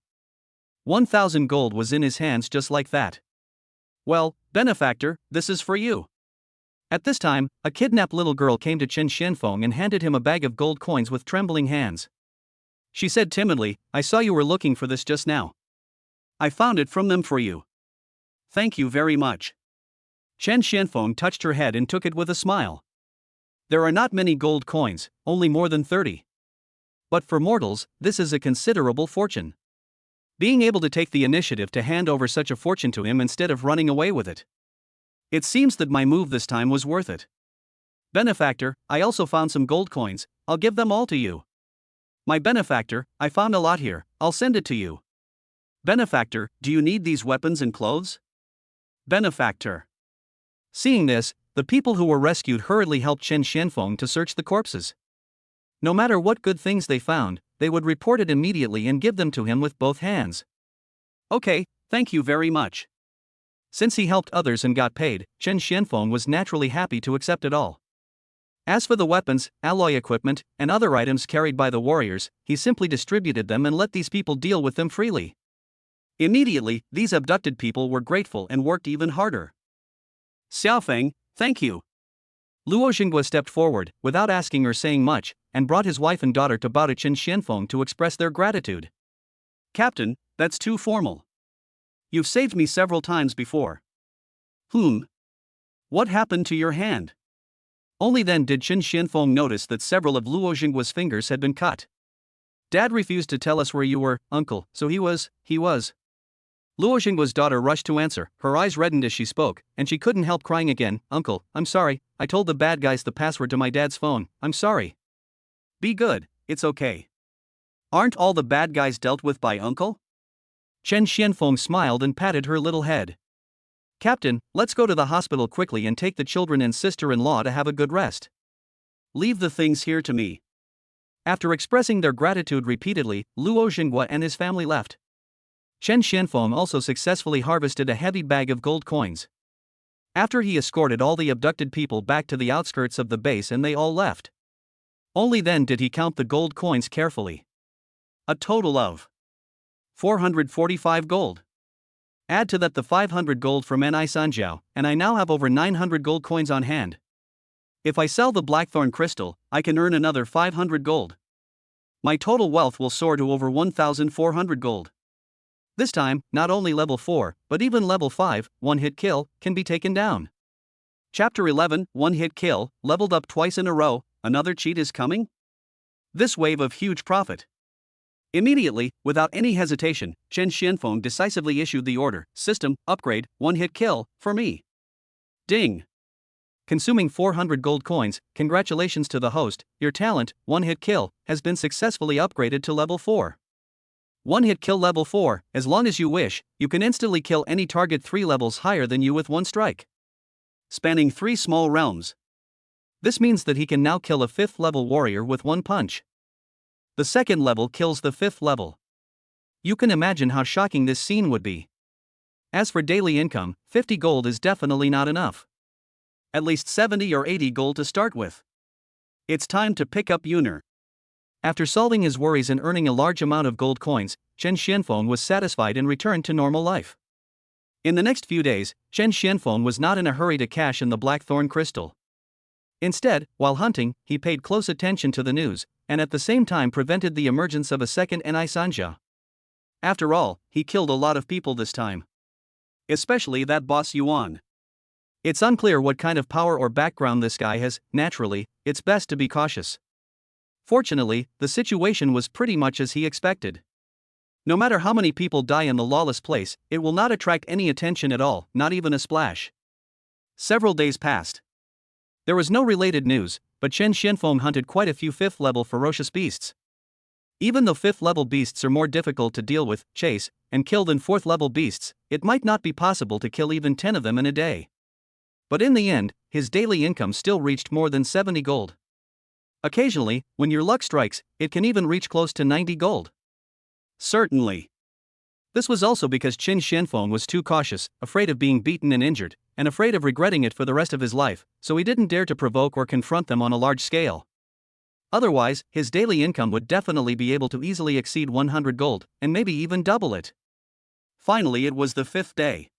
[SPEAKER 1] 1,000 gold was in his hands just like that.
[SPEAKER 2] Well, benefactor, this is for you.
[SPEAKER 1] At this time, a kidnapped little girl came to Chen Xianfeng and handed him a bag of gold coins with trembling hands.
[SPEAKER 2] She said timidly, I saw you were looking for this just now. I found it from them for you. Thank you very much.
[SPEAKER 1] Chen Xianfeng touched her head and took it with a smile. There are not many gold coins, only more than 30. But for mortals, this is a considerable fortune. Being able to take the initiative to hand over such a fortune to him instead of running away with it. It seems that my move this time was worth it. Benefactor, I also found some gold coins, I'll give them all to you. My benefactor, I found a lot here, I'll send it to you.
[SPEAKER 2] Benefactor, do you need these weapons and clothes? Benefactor.
[SPEAKER 1] Seeing this, the people who were rescued hurriedly helped Chen Xianfeng to search the corpses. No matter what good things they found, they would report it immediately and give them to him with both hands.
[SPEAKER 2] Okay, thank you very much.
[SPEAKER 1] Since he helped others and got paid, Chen Xianfeng was naturally happy to accept it all. As for the weapons, alloy equipment, and other items carried by the warriors, he simply distributed them and let these people deal with them freely.
[SPEAKER 2] Immediately, these abducted people were grateful and worked even harder. Xiaofeng, thank you.
[SPEAKER 1] Luo Xingguo stepped forward, without asking or saying much, and brought his wife and daughter to bow to Chen Xianfeng to express their gratitude.
[SPEAKER 2] Captain, that's too formal. You've saved me several times before. What happened to your hand?
[SPEAKER 1] Only then did Chen Xianfeng notice that several of Luo Xingguo's fingers had been cut. Dad refused to tell us where you were, uncle, so he was. Luo Xingguo's daughter rushed to answer, her eyes reddened as she spoke, and she couldn't help crying again. Uncle, I'm sorry, I told the bad guys the password to my dad's phone, I'm sorry.
[SPEAKER 2] Be good, it's okay. Aren't all the bad guys dealt with by uncle?
[SPEAKER 1] Chen Xianfeng smiled and patted her little head. Captain, let's go to the hospital quickly and take the children and sister-in-law to have a good rest.
[SPEAKER 2] Leave the things here to me.
[SPEAKER 1] After expressing their gratitude repeatedly, Luo Xingguo and his family left. Chen Xianfeng also successfully harvested a heavy bag of gold coins. After he escorted all the abducted people back to the outskirts of the base and they all left. Only then did he count the gold coins carefully.
[SPEAKER 2] A total of
[SPEAKER 1] 445 gold. Add to that the 500 gold from Ni Sanjiao, and I now have over 900 gold coins on hand. If I sell the blackthorn crystal, I can earn another 500 gold. My total wealth will soar to over 1,400 gold. This time, not only level 4, but even level 5, one-hit kill, can be taken down.
[SPEAKER 2] Chapter 11, one-hit kill, leveled up twice in a row, another cheat is coming? This wave of huge profit. Immediately, without any hesitation, Chen Xianfeng decisively issued the order, system, upgrade, one-hit kill, for me. Ding.
[SPEAKER 1] consuming 400 gold coins. Congratulations to the host, your talent, one-hit kill, has been successfully upgraded to level 4. One-hit kill level 4, as long as you wish, you can instantly kill any target 3 levels higher than you with one strike. Spanning 3 small realms. This means that he can now kill a 5th level warrior with one punch. The second level kills the 5th level. You can imagine how shocking this scene would be. As for daily income, 50 gold is definitely not enough. At least 70 or 80 gold to start with. It's time to pick up Yuner. After solving his worries and earning a large amount of gold coins, Chen Xianfeng was satisfied and returned to normal life. In the next few days, Chen Xianfeng was not in a hurry to cash in the blackthorn crystal. Instead, while hunting, he paid close attention to the news, and at the same time prevented the emergence of a second Ni Sanja. After all, he killed a lot of people this time. Especially that boss Yuan. It's unclear what kind of power or background this guy has. Naturally, it's best to be cautious. Fortunately, the situation was pretty much as he expected. No matter how many people die in the lawless place, it will not attract any attention at all, not even a splash. Several days passed. There was no related news, but Chen Xianfeng hunted quite a few 5th level ferocious beasts. Even though 5th level beasts are more difficult to deal with, chase, and kill than 4th level beasts, it might not be possible to kill even 10 of them in a day. But in the end, his daily income still reached more than 70 gold. Occasionally, when your luck strikes, it can even reach close to 90 gold. Certainly. This was also because Chen Xianfeng was too cautious, afraid of being beaten and injured, and afraid of regretting it for the rest of his life, so he didn't dare to provoke or confront them on a large scale. Otherwise, his daily income would definitely be able to easily exceed 100 gold, and maybe even double it. Finally, it was the 5th day.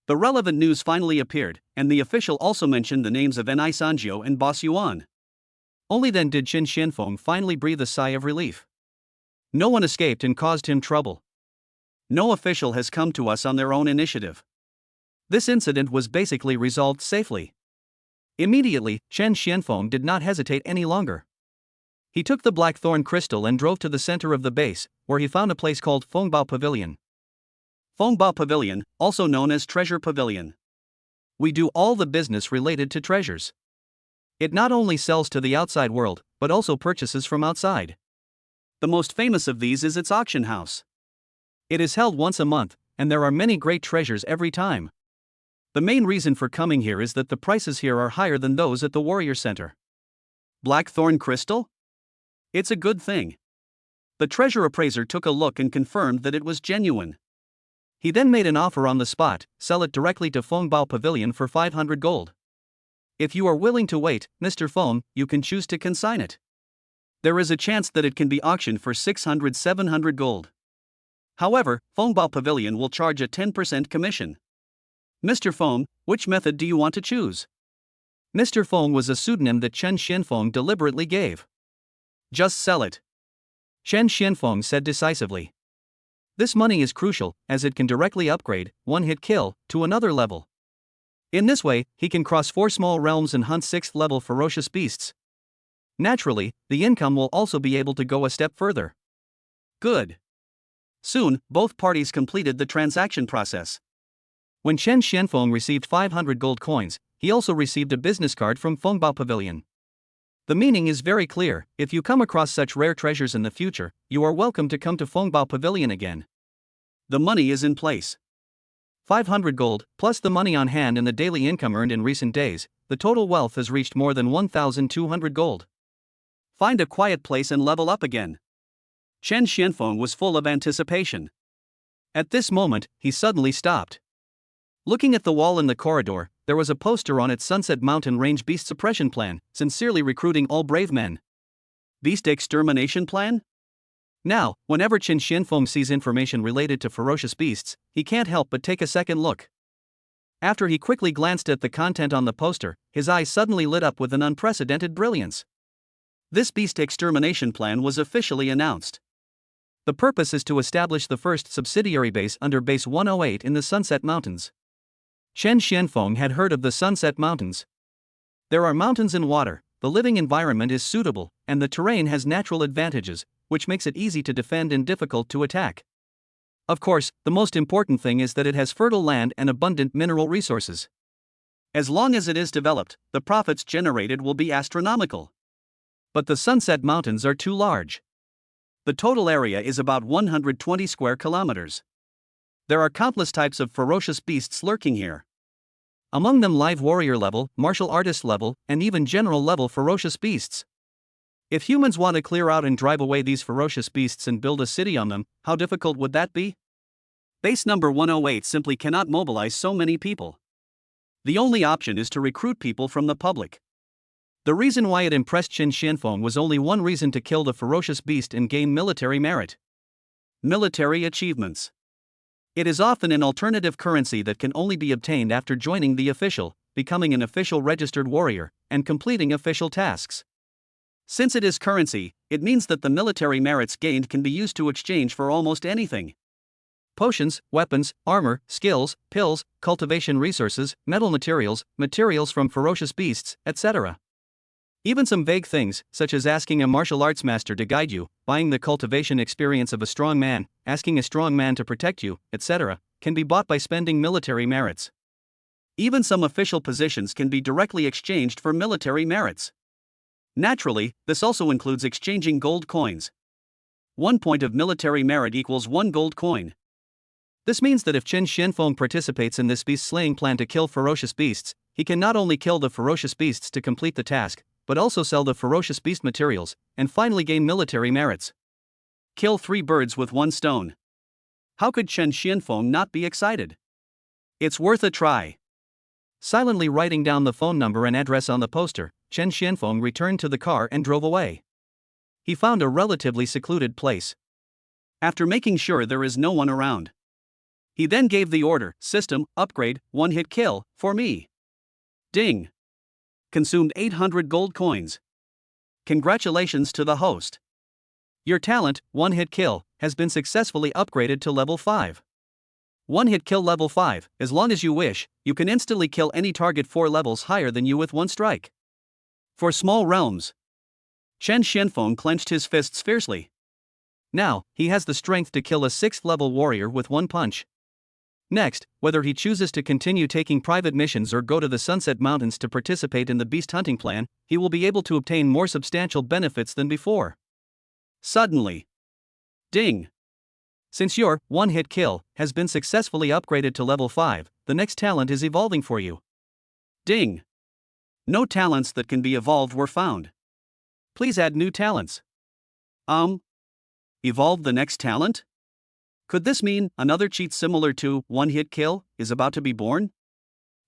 [SPEAKER 1] The relevant news finally appeared, and the official also mentioned the names of Ni Sanjiu and Boss Yuan. Only then did Chen Xianfeng finally breathe a sigh of relief. No one escaped and caused him trouble. No official has come to us on their own initiative. This incident was basically resolved safely. Immediately, Chen Xianfeng did not hesitate any longer. He took the blackthorn crystal and drove to the center of the base, where he found a place called Fengbao Pavilion. Fengbao Pavilion, also known as Treasure Pavilion. We do all the business related to treasures. It not only sells to the outside world, but also purchases from outside. The most famous of these is its auction house. It is held once a month, and there are many great treasures every time. The main reason for coming here is that the prices here are higher than those at the Warrior Center. Blackthorn crystal? It's a good thing. The treasure appraiser took a look and confirmed that it was genuine. He then made an offer on the spot: sell it directly to Fengbao Pavilion for 500 gold. If you are willing to wait, Mr. Feng, you can choose to consign it. There is a chance that it can be auctioned for 600-700 gold. However, Fengbao Pavilion will charge a 10% commission. Mr. Feng, which method do you want to choose? Mr. Feng was a pseudonym that Chen Xianfeng deliberately gave. Just sell it. Chen Xianfeng said decisively. This money is crucial, as it can directly upgrade, one-hit kill, to another level. In this way, he can cross 4 small realms and hunt 6th level ferocious beasts. Naturally, the income will also be able to go a step further. Good. Soon, both parties completed the transaction process. When Chen Xianfeng received 500 gold coins, he also received a business card from Fengbao Pavilion. The meaning is very clear: if you come across such rare treasures in the future, you are welcome to come to Fengbao Pavilion again. The money is in place. 500 gold, plus the money on hand and the daily income earned in recent days, the total wealth has reached more than 1,200 gold. Find a quiet place and level up again. Chen Xianfeng was full of anticipation. At this moment, he suddenly stopped. Looking at the wall in the corridor, there was a poster on it: Sunset Mountain Range Beast Suppression Plan, sincerely recruiting all brave men. Beast Extermination Plan? Now, whenever Chen Xianfeng sees information related to ferocious beasts, he can't help but take a second look. After he quickly glanced at the content on the poster, his eyes suddenly lit up with an unprecedented brilliance. This Beast Extermination Plan was officially announced. The purpose is to establish the first subsidiary base under Base 108 in the Sunset Mountains. Chen Xianfeng had heard of the Sunset Mountains. There are mountains and water, the living environment is suitable, and the terrain has natural advantages, which makes it easy to defend and difficult to attack. Of course, the most important thing is that it has fertile land and abundant mineral resources.
[SPEAKER 2] As long as it is developed, the profits generated will be astronomical. But the Sunset Mountains are too large. The total area is about 120 square kilometers. There are countless types of ferocious beasts lurking here. Among them live warrior level, martial artist level, and even general level ferocious beasts. If humans want to clear out and drive away these ferocious beasts and build a city on them, how difficult would that be? Base number 108 simply cannot mobilize so many people. The only option is to recruit people from the public. The reason why it impressed Qin Xianfeng was only one reason: to kill the ferocious beast and gain military merit. Military achievements. It is often an alternative currency that can only be obtained after joining the official, becoming an official registered warrior, and completing official tasks. Since it is currency, it means that the military merits gained can be used to exchange for almost anything. Potions, weapons, armor, skills, pills, cultivation resources, metal materials, materials from ferocious beasts, etc. Even some vague things, such as asking a martial arts master to guide you, buying the cultivation experience of a strong man, asking a strong man to protect you, etc., can be bought by spending military merits. Even some official positions can be directly exchanged for military merits. Naturally, this also includes exchanging gold coins. 1 point of military merit equals 1 gold coin. This means that if Qin Xianfeng participates in this beast-slaying plan to kill ferocious beasts, he can not only kill the ferocious beasts to complete the task, but also sell the ferocious beast materials, and finally gain military merits. Kill 3 birds with 1 stone. How could Qin Xianfeng not be excited? It's worth a try. Silently writing down the phone number and address on the poster, Qin Xianfeng returned to the car and drove away. He found a relatively secluded place. After making sure there is no one around, he then gave the order: "System, upgrade, 1-hit kill, for me." Ding! Consumed 800 gold coins. Congratulations to the host. Your talent, 1-hit kill, has been successfully upgraded to level 5. 1-hit kill level 5, as long as you wish, you can instantly kill any target 4 levels higher than you with 1 strike. For small realms. Qin Xianfeng clenched his fists fiercely. Now, he has the strength to kill a 6th level warrior with 1 punch. Next, whether he chooses to continue taking private missions or go to the Sunset Mountains to participate in the beast hunting plan, he will be able to obtain more substantial benefits than before. Suddenly. Ding! Since your 1-hit kill has been successfully upgraded to level 5, the next talent is evolving for you. Ding! No talents that can be evolved were found. Please add new talents. Evolve the next talent? Could this mean another cheat similar to 1-hit kill is about to be born?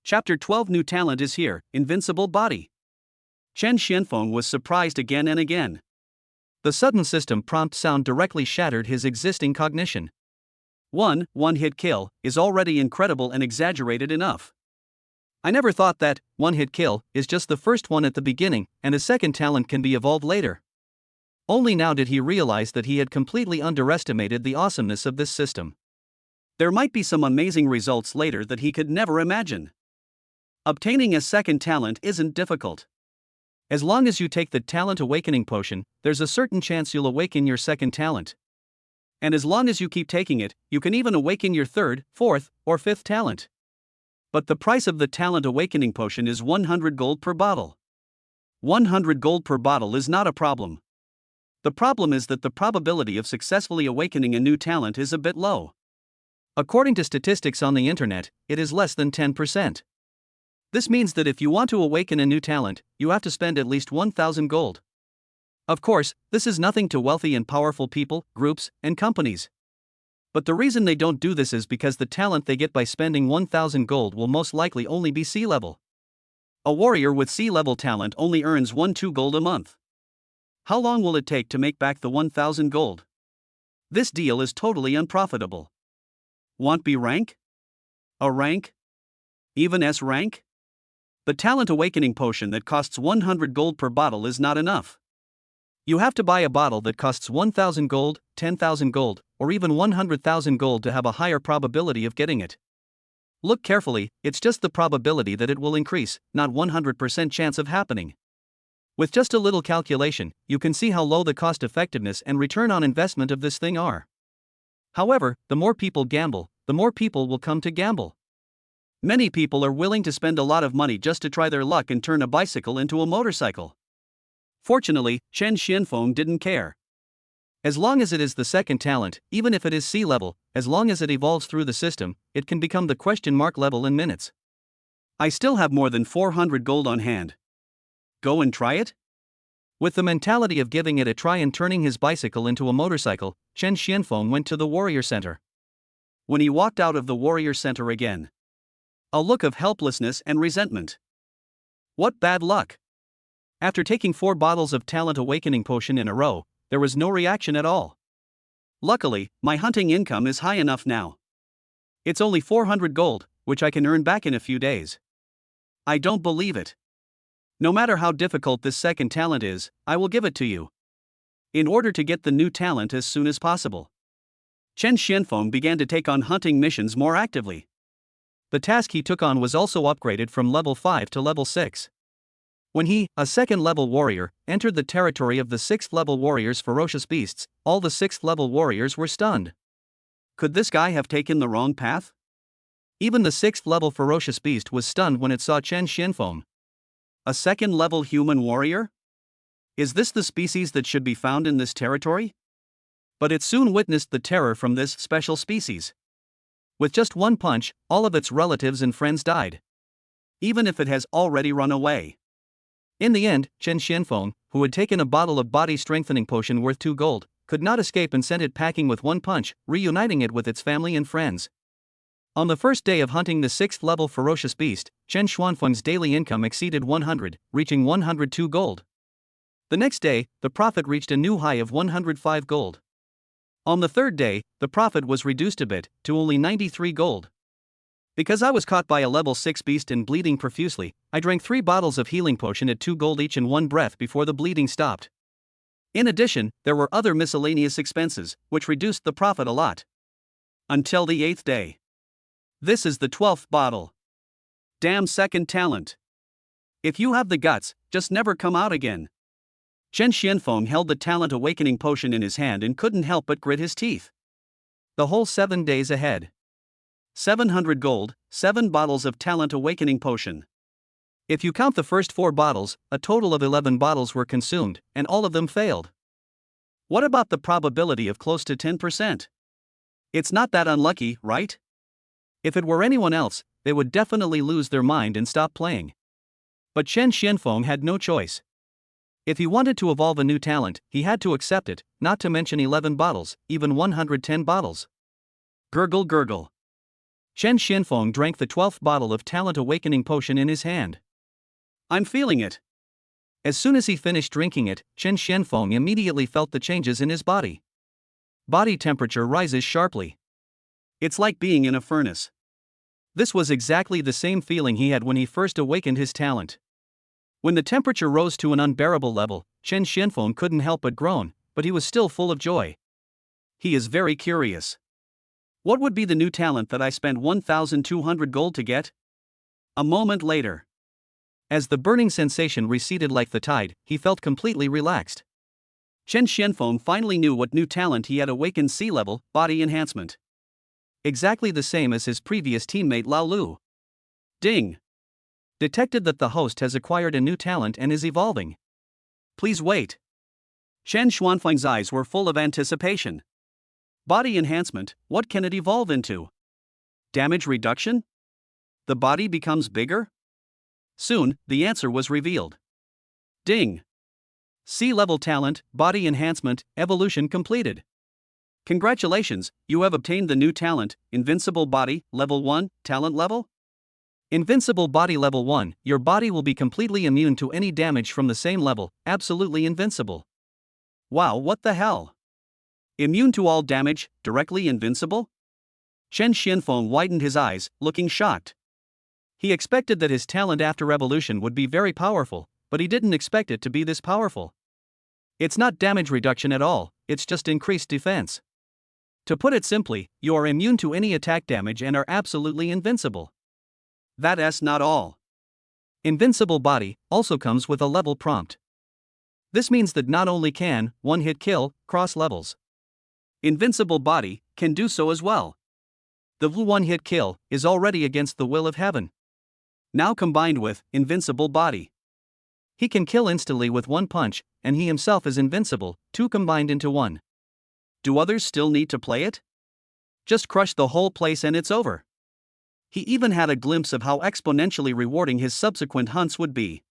[SPEAKER 2] Chapter 12 New talent is here, Invincible Body. Qin Xianfeng was surprised again and again. The sudden system prompt sound directly shattered his existing cognition. 1-hit kill is already incredible and exaggerated enough. I never thought that 1-hit kill is just the first one at the beginning and a second talent can be evolved later. Only now did he realize that he had completely underestimated the awesomeness of this system. There might be some amazing results later that he could never imagine. Obtaining a second talent isn't difficult. As long as you take the Talent Awakening Potion, there's a certain chance you'll awaken your second talent. And as long as you keep taking it, you can even awaken your 3rd, 4th, or 5th talent. But the price of the Talent Awakening Potion is 100 gold per bottle. 100 gold per bottle is not a problem. The problem is that the probability of successfully awakening a new talent is a bit low. According to statistics on the internet, it is less than 10%. This means that if you want to awaken a new talent, you have to spend at least 1,000 gold. Of course, this is nothing to wealthy and powerful people, groups, and companies. But the reason they don't do this is because the talent they get by spending 1,000 gold will most likely only be sea level. A warrior with sea level talent only earns 1-2 gold a month. How long will it take to make back the 1,000 gold? This deal is totally unprofitable. Want B rank? A rank? Even S rank? The Talent Awakening Potion that costs 100 gold per bottle is not enough. You have to buy a bottle that costs 1,000 gold, 10,000 gold, or even 100,000 gold to have a higher probability of getting it. Look carefully, it's just the probability that it will increase, not 100% chance of happening. With just a little calculation, you can see how low the cost effectiveness and return on investment of this thing are. However, the more people gamble, the more people will come to gamble. Many people are willing to spend a lot of money just to try their luck and turn a bicycle into a motorcycle. Fortunately, Chen Xianfeng didn't care. As long as it is the second talent, even if it is sea level, as long as it evolves through the system, it can become the question mark level in minutes. I still have more than 400 gold on hand. Go and try it? With the mentality of giving it a try and turning his bicycle into a motorcycle, Chen Xianfeng went to the warrior center. When he walked out of the warrior center again, a look of helplessness and resentment. What bad luck! After taking 4 bottles of talent awakening potion in a row, there was no reaction at all. Luckily, my hunting income is high enough now. It's only 400 gold, which I can earn back in a few days. I don't believe it. No matter how difficult this second talent is, I will give it to you. In order to get the new talent as soon as possible, Chen Xianfeng began to take on hunting missions more actively. The task he took on was also upgraded from level 5 to level 6. When he, a second level warrior, entered the territory of the 6th level warrior's ferocious beasts, all the 6th level warriors were stunned. Could this guy have taken the wrong path? Even the 6th level ferocious beast was stunned when it saw Chen Xianfeng. A second level human warrior? Is this the species that should be found in this territory? But it soon witnessed the terror from this special species. With just one punch, all of its relatives and friends died. Even if it has already run away. In the end, Chen Xianfeng, who had taken a bottle of body strengthening potion worth 2 gold, could not escape and sent it packing with one punch, reuniting it with its family and friends. On the first day of hunting the 6th level ferocious beast, Chen Xianfeng's daily income exceeded 100, reaching 102 gold. The next day, the profit reached a new high of 105 gold. On the third day, the profit was reduced a bit, to only 93 gold. Because I was caught by a level 6 beast and bleeding profusely, I drank 3 bottles of healing potion at 2 gold each in one breath before the bleeding stopped. In addition, there were other miscellaneous expenses, which reduced the profit a lot. Until the 8th day. This is the 12th bottle. Damn second talent. If you have the guts, just never come out again. Chen Xianfeng held the talent awakening potion in his hand and couldn't help but grit his teeth. The whole 7 days ahead. 700 gold, 7 bottles of talent awakening potion. If you count the first 4 bottles, a total of 11 bottles were consumed, and all of them failed. What about the probability of close to 10%? It's not that unlucky, right? If it were anyone else, they would definitely lose their mind and stop playing. But Chen Xianfeng had no choice. If he wanted to evolve a new talent, he had to accept it, not to mention 11 bottles, even 110 bottles. Gurgle gurgle. Chen Xianfeng drank the 12th bottle of talent awakening potion in his hand. I'm feeling it. As soon as he finished drinking it, Chen Xianfeng immediately felt the changes in his body. Body temperature rises sharply. It's like being in a furnace. This was exactly the same feeling he had when he first awakened his talent. When the temperature rose to an unbearable level, Chen Xianfeng couldn't help but groan, but he was still full of joy. He is very curious. What would be the new talent that I spent 1,200 gold to get? A moment later. As the burning sensation receded like the tide, he felt completely relaxed. Chen Xianfeng finally knew what new talent he had awakened: sea level, body enhancement. Exactly the same as his previous teammate Lao Lu. Ding! Detected that the host has acquired a new talent and is evolving. Please wait. Chen Xianfeng's eyes were full of anticipation. Body enhancement, what can it evolve into? Damage reduction? The body becomes bigger? Soon, the answer was revealed. Ding! Sea level talent, body enhancement, evolution completed. Congratulations, you have obtained the new talent, Invincible Body, Level 1, Talent Level? Invincible Body Level 1, your body will be completely immune to any damage from the same level, absolutely invincible. Wow, what the hell? Immune to all damage, directly invincible? Chen Xianfeng widened his eyes, looking shocked. He expected that his talent after evolution would be very powerful, but he didn't expect it to be this powerful. It's not damage reduction at all, it's just increased defense. To put it simply, you are immune to any attack damage and are absolutely invincible. That's not all. Invincible Body also comes with a level prompt. This means that not only can one-hit kill cross levels, Invincible Body can do so as well.
[SPEAKER 1] The one-hit kill is already against the will of heaven. Now combined with invincible body. He can kill instantly with one punch, and he himself is invincible, two combined into one. Do others still need to play it? Just crush the whole place and it's over. He even had a glimpse of how exponentially rewarding his subsequent hunts would be.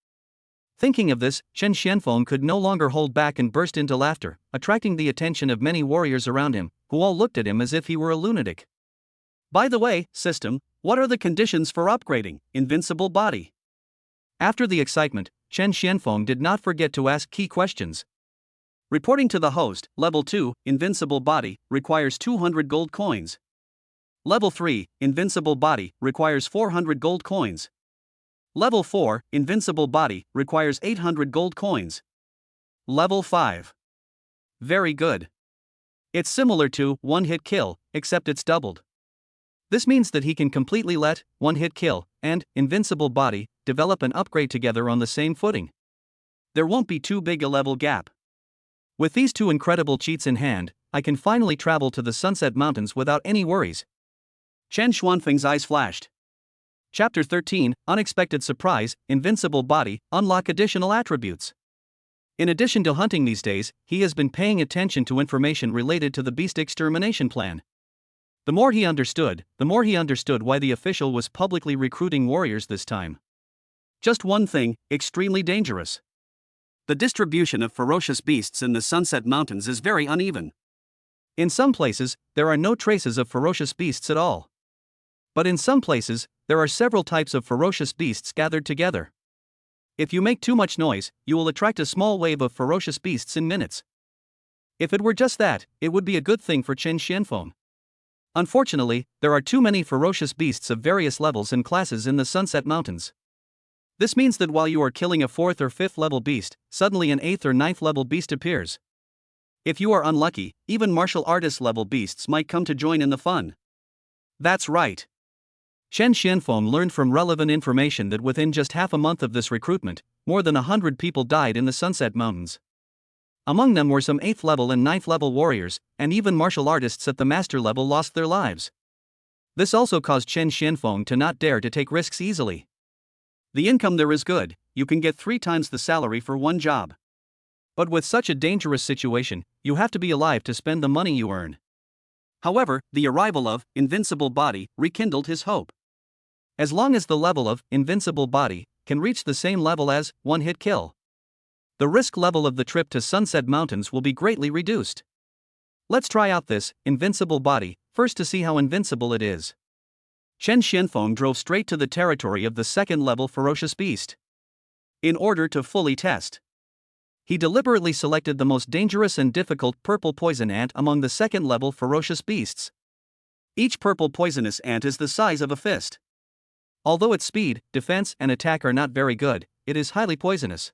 [SPEAKER 1] Thinking of this, Chen Xianfeng could no longer hold back and burst into laughter, attracting the attention of many warriors around him, who all looked at him as if he were a lunatic. By the way, system, what are the conditions for upgrading invincible body? After the excitement, Chen Xianfeng did not forget to ask key questions. Reporting to the host, Level 2, Invincible Body, requires 200 gold coins. Level 3, Invincible Body, requires 400 gold coins. Level 4, Invincible Body, requires 800 gold coins. Level 5. Very good. It's similar to one-hit kill, except it's doubled. This means that he can completely let one-hit kill and Invincible Body develop and upgrade together on the same footing. There won't be too big a level gap. With these two incredible cheats in hand, I can finally travel to the Sunset Mountains without any worries. Chen Xuanfeng's eyes flashed. Chapter 13, Unexpected Surprise, Invincible Body, Unlock Additional Attributes. In addition to hunting these days, he has been paying attention to information related to the beast extermination plan. The more he understood why the official was publicly recruiting warriors this time. Just one thing, extremely dangerous. The distribution of ferocious beasts in the Sunset Mountains is very uneven. In some places, there are no traces of ferocious beasts at all. But in some places, there are several types of ferocious beasts gathered together. If you make too much noise, you will attract a small wave of ferocious beasts in minutes. If it were just that, it would be a good thing for Chen Xianfeng. Unfortunately, there are too many ferocious beasts of various levels and classes in the Sunset Mountains. This means that while you are killing a 4th or 5th level beast, suddenly an 8th or 9th level beast appears. If you are unlucky, even martial artist level beasts might come to join in the fun. That's right. Chen Xianfeng learned from relevant information that within just half a month of this recruitment, more than 100 people died in the Sunset Mountains. Among them were some 8th level and 9th level warriors, and even martial artists at the master level lost their lives. This also caused Chen Xianfeng to not dare to take risks easily. The income there is good, you can get 3 times the salary for one job. But with such a dangerous situation, you have to be alive to spend the money you earn. However, the arrival of Invincible Body rekindled his hope. As long as the level of Invincible Body can reach the same level as one-hit kill, the risk level of the trip to Sunset Mountains will be greatly reduced. Let's try out this Invincible Body first to see how invincible it is. Chen Xianfeng drove straight to the territory of the 2nd level ferocious beast. In order to fully test, he deliberately selected the most dangerous and difficult purple poison ant among the 2nd level ferocious beasts. Each purple poisonous ant is the size of a fist. Although its speed, defense, and attack are not very good, it is highly poisonous.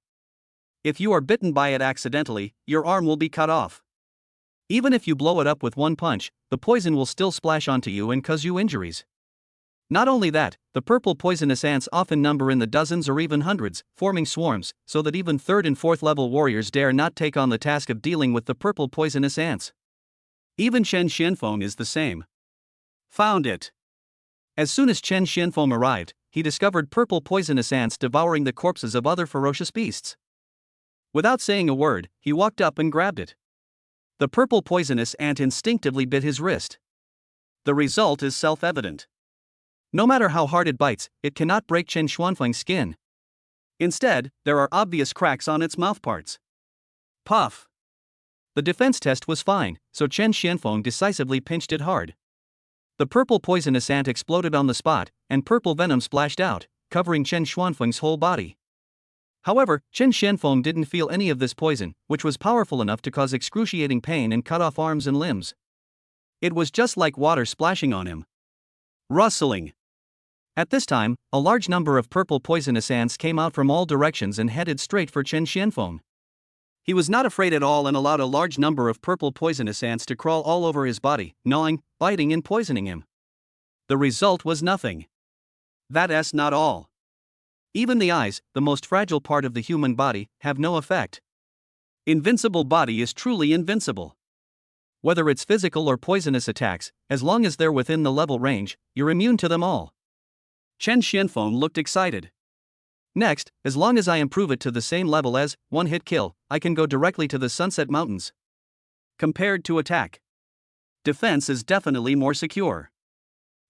[SPEAKER 1] If you are bitten by it accidentally, your arm will be cut off. Even if you blow it up with one punch, the poison will still splash onto you and cause you injuries. Not only that, the purple poisonous ants often number in the dozens or even hundreds, forming swarms, so that even 3rd and 4th level warriors dare not take on the task of dealing with the purple poisonous ants. Even Chen Xianfeng is the same. Found it. As soon as Chen Xianfeng arrived, he discovered purple poisonous ants devouring the corpses of other ferocious beasts. Without saying a word, he walked up and grabbed it. The purple poisonous ant instinctively bit his wrist. The result is self-evident. No matter how hard it bites, it cannot break Chen Xuanfeng's skin. Instead, there are obvious cracks on its mouthparts. Puff! The defense test was fine, so Chen Xianfeng decisively pinched it hard. The purple poisonous ant exploded on the spot, and purple venom splashed out, covering Chen Xuanfeng's whole body. However, Chen Xianfeng didn't feel any of this poison, which was powerful enough to cause excruciating pain and cut off arms and limbs. It was just like water splashing on him. Rustling. At this time, a large number of purple poisonous ants came out from all directions and headed straight for Chen Xianfeng. He was not afraid at all and allowed a large number of purple poisonous ants to crawl all over his body, gnawing, biting and poisoning him. The result was nothing. That's not all. Even the eyes, the most fragile part of the human body, have no effect. Invincible Body is truly invincible. Whether it's physical or poisonous attacks, as long as they're within the level range, you're immune to them all.
[SPEAKER 2] Chen Xianfeng looked excited.
[SPEAKER 1] Next, as long as I improve it to the same level as one-hit kill, I can go directly to the Sunset Mountains.
[SPEAKER 2] Compared to attack, defense is definitely more secure.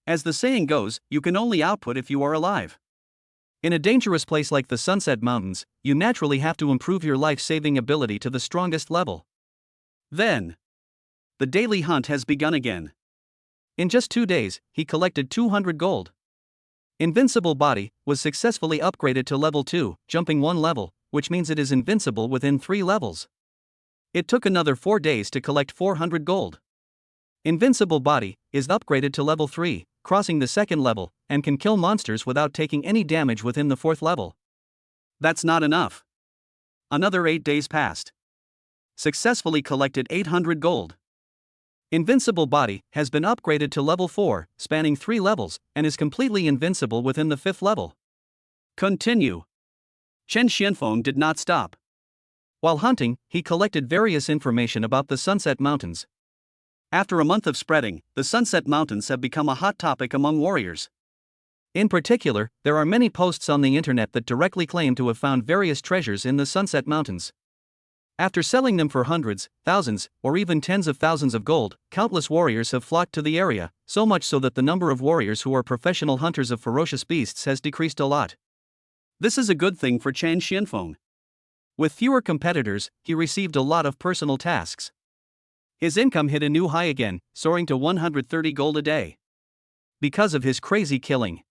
[SPEAKER 2] As the saying goes, you can only output if you are alive.
[SPEAKER 1] In a dangerous place like the Sunset Mountains, you naturally have to improve your life-saving ability to the strongest level.
[SPEAKER 2] Then, the daily hunt has begun again.
[SPEAKER 1] In just 2 days, he collected 200 gold. Invincible Body was successfully upgraded to level 2, jumping 1 level, which means it is invincible within 3 levels. It took another 4 days to collect 400 gold. Invincible Body is upgraded to level 3, crossing the 2nd level, and can kill monsters without taking any damage within the 4th level.
[SPEAKER 2] That's not enough. Another 8 days passed. Successfully collected 800 gold.
[SPEAKER 1] Invincible Body has been upgraded to level 4, spanning 3 levels, and is completely invincible within the 5th level.
[SPEAKER 2] Continue. Chen Xianfeng did not stop.
[SPEAKER 1] While hunting, he collected various information about the Sunset Mountains.
[SPEAKER 2] After a month of spreading, the Sunset Mountains have become a hot topic among warriors.
[SPEAKER 1] In particular, there are many posts on the internet that directly claim to have found various treasures in the Sunset Mountains. After selling them for hundreds, thousands, or even tens of thousands of gold, countless warriors have flocked to the area, so much so that the number of warriors who are professional hunters of ferocious beasts has decreased a lot.
[SPEAKER 2] This is a good thing for Chen Xianfeng.
[SPEAKER 1] With fewer competitors, he received a lot of personal tasks. His income hit a new high again, soaring to 130 gold a day. Because of his crazy killing,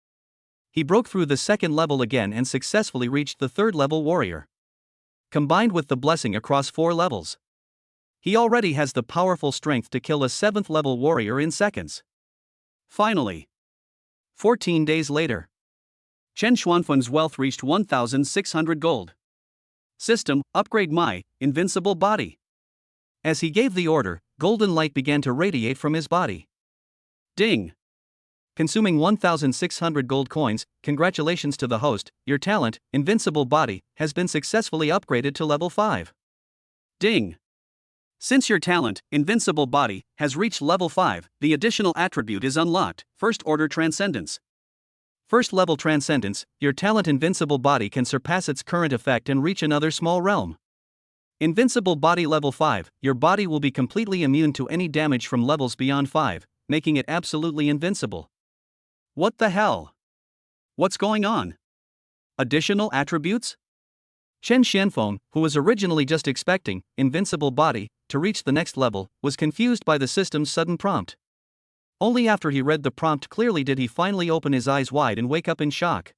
[SPEAKER 1] he broke through the 2nd level again and successfully reached the 3rd level warrior. Combined with the blessing across 4 levels, he already has the powerful strength to kill a 7th level warrior in seconds.
[SPEAKER 2] Finally,
[SPEAKER 1] 14 days later,
[SPEAKER 2] Chen Xuanfeng's wealth reached 1,600 gold. System, upgrade my invincible body.
[SPEAKER 1] As he gave the order, golden light began to radiate from his body.
[SPEAKER 2] Ding!
[SPEAKER 1] Consuming 1,600 gold coins, congratulations to the host, your talent, Invincible Body, has been successfully upgraded to level 5.
[SPEAKER 2] Ding! Since your talent, Invincible Body, has reached level 5, the additional attribute is unlocked, First Order Transcendence.
[SPEAKER 1] First level Transcendence, your talent Invincible Body can surpass its current effect and reach another small realm. Invincible Body level 5, your body will be completely immune to any damage from levels beyond 5, making it absolutely invincible.
[SPEAKER 2] What the hell? What's going on? Additional attributes?
[SPEAKER 1] Chen Xianfeng, who was originally just expecting Invincible Body to reach the next level, was confused by the system's sudden prompt. Only after he read the prompt clearly did he finally open his eyes wide and wake up in shock.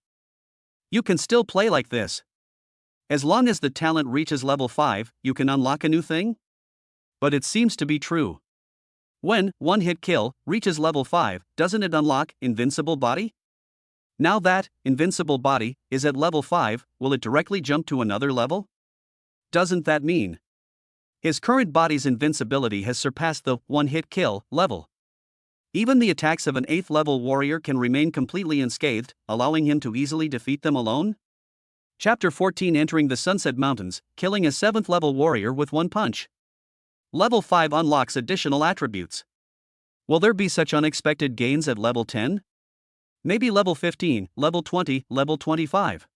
[SPEAKER 2] You can still play like this. As long as the talent reaches level 5, you can unlock a new thing? But it seems to be true. When one-hit kill reaches level 5, doesn't it unlock Invincible Body? Now that Invincible Body is at level 5, will it directly jump to another level? Doesn't that mean his current body's invincibility has surpassed the one-hit kill level? Even the attacks of an 8th level warrior can remain completely unscathed, allowing him to easily defeat them alone? Chapter 14, Entering the Sunset Mountains, killing a 7th level warrior with one punch. Level 5 unlocks additional attributes. Will there be such unexpected gains at level 10? Maybe level 15, level 20, level 25.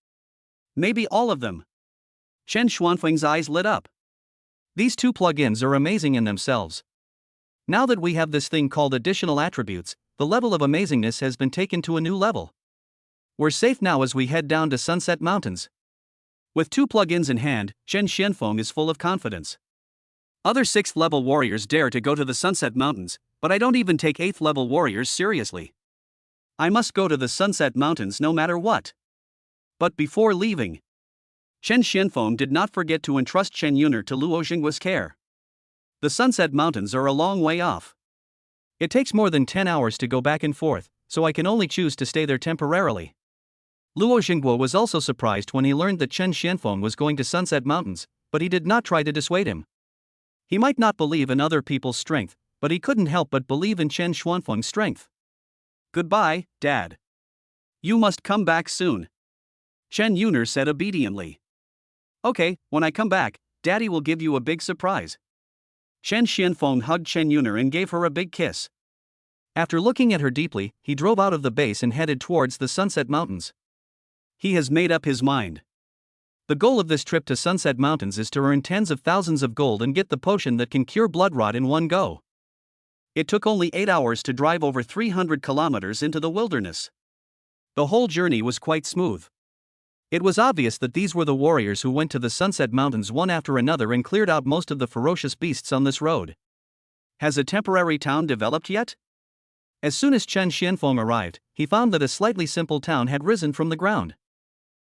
[SPEAKER 2] Maybe all of them. Chen Xuanfeng's eyes lit up.
[SPEAKER 1] These 2 plugins are amazing in themselves. Now that we have this thing called additional attributes, the level of amazingness has been taken to a new level. We're safe now as we head down to Sunset Mountains. With 2 plugins in hand, Chen Xianfeng is full of confidence. Other 6th level warriors dare to go to the Sunset Mountains, but I don't even take 8th level warriors seriously. I must go to the Sunset Mountains no matter what. But before leaving, Chen Xianfeng did not forget to entrust Chen Yuner to Luo Xingguo's care. The Sunset Mountains are a long way off. It takes more than 10 hours to go back and forth, so I can only choose to stay there temporarily. Luo Xingguo was also surprised when he learned that Chen Xianfeng was going to Sunset Mountains, but he did not try to dissuade him. He might not believe in other people's strength, but he couldn't help but believe in Chen Xuanfeng's strength.
[SPEAKER 2] Goodbye, Dad. You must come back soon. Chen Yuner said obediently. Okay, when I come back, Daddy will give you a big surprise. Chen Xianfeng hugged Chen Yuner and gave her a big kiss.
[SPEAKER 1] After looking at her deeply, he drove out of the base and headed towards the Sunset Mountains.
[SPEAKER 2] He has made up his mind.
[SPEAKER 1] The goal of this trip to Sunset Mountains is to earn tens of thousands of gold and get the potion that can cure blood rot in one go.
[SPEAKER 2] It took only 8 hours to drive over 300 kilometers into the wilderness. The whole journey was quite smooth.
[SPEAKER 1] It was obvious that these were the warriors who went to the Sunset Mountains one after another and cleared out most of the ferocious beasts on this road.
[SPEAKER 2] Has a temporary town developed yet?
[SPEAKER 1] As soon as Chen Xianfeng arrived, he found that a slightly simple town had risen from the ground.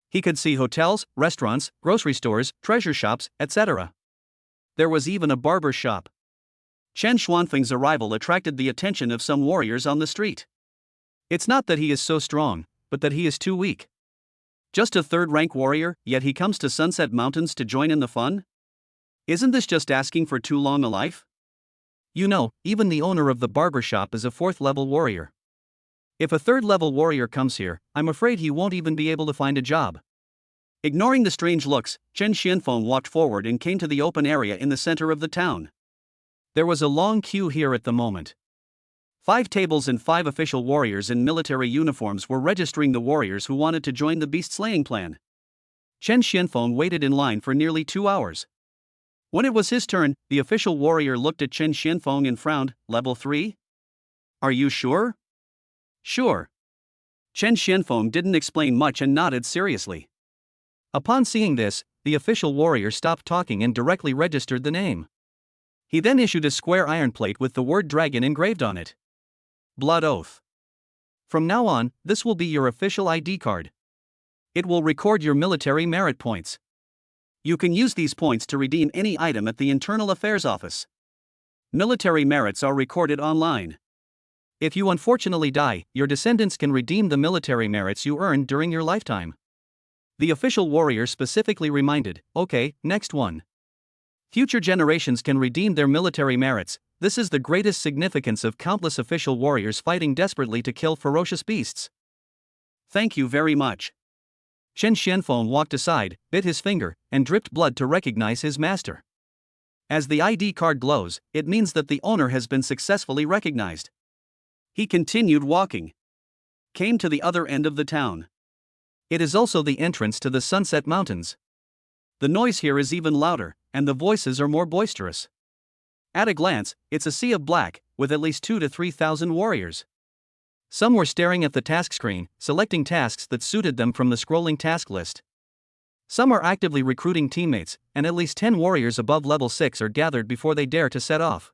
[SPEAKER 1] He could see hotels, restaurants, grocery stores, treasure shops, etc.
[SPEAKER 2] There was even a barber shop. Chen Xuanfeng's arrival attracted the attention of some warriors on the street.
[SPEAKER 1] It's not that he is so strong, but that he is too weak.
[SPEAKER 2] Just a third-rank warrior, yet he comes to Sunset Mountains to join in the fun? Isn't this just asking for too long a life?
[SPEAKER 1] You know, even the owner of the barber shop is a 4th-level warrior. If a 3rd-level warrior comes here, I'm afraid he won't even be able to find a job.
[SPEAKER 2] Ignoring the strange looks, Chen Xianfeng walked forward and came to the open area in the center of the town.
[SPEAKER 1] There was a long queue here at the moment.
[SPEAKER 2] 5 tables and 5 official warriors in military uniforms were registering the warriors who wanted to join the beast-slaying plan.
[SPEAKER 1] Chen Xianfeng waited in line for nearly 2 hours.
[SPEAKER 2] When it was his turn, the official warrior looked at Chen Xianfeng and frowned. Level 3? Are you sure?
[SPEAKER 1] Sure.
[SPEAKER 2] Chen Xianfeng didn't explain much and nodded seriously.
[SPEAKER 1] Upon seeing this, the official warrior stopped talking and directly registered the name. He then issued a square iron plate with the word dragon engraved on it.
[SPEAKER 2] Blood Oath.
[SPEAKER 1] From now on, this will be your official ID card. It will record your military merit points.
[SPEAKER 2] You can use these points to redeem any item at the Internal Affairs Office. Military merits are recorded online.
[SPEAKER 1] If you unfortunately die, your descendants can redeem the military merits you earned during your lifetime. The official warrior specifically reminded, okay, next one. Future generations can redeem their military merits. This is the greatest significance of countless official warriors fighting desperately to kill ferocious beasts.
[SPEAKER 2] Thank you very much.
[SPEAKER 1] Chen Xianfeng walked aside, bit his finger, and dripped blood to recognize his master.
[SPEAKER 2] As the ID card glows, it means that the owner has been successfully recognized. He continued walking. Came to the other end of the town.
[SPEAKER 1] It is also the entrance to the Sunset Mountains.
[SPEAKER 2] The noise here is even louder, and the voices are more boisterous. At a glance, it's a sea of black, with at least 2,000 to 3,000 warriors.
[SPEAKER 1] Some were staring at the task screen, selecting tasks that suited them from the scrolling task list. Some are actively recruiting teammates, and at least 10 warriors above level 6 are gathered before they dare to set off.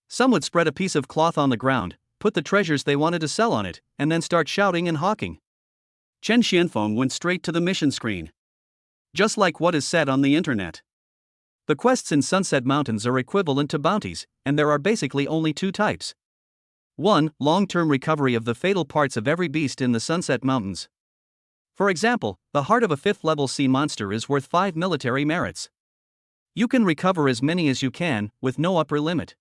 [SPEAKER 1] Some would spread a piece of cloth on the ground, put the treasures they wanted to sell on it, and then start shouting and hawking.
[SPEAKER 2] Chen Xianfeng went straight to the mission screen. Just like what is said on the internet.
[SPEAKER 1] The quests in Sunset Mountains are equivalent to bounties, and there are basically only 2 types. 1. Long-term recovery of the fatal parts of every beast in the Sunset Mountains. For example, the heart of a 5th-level sea monster is worth 5 military merits. You can recover as many as you can, with no upper limit.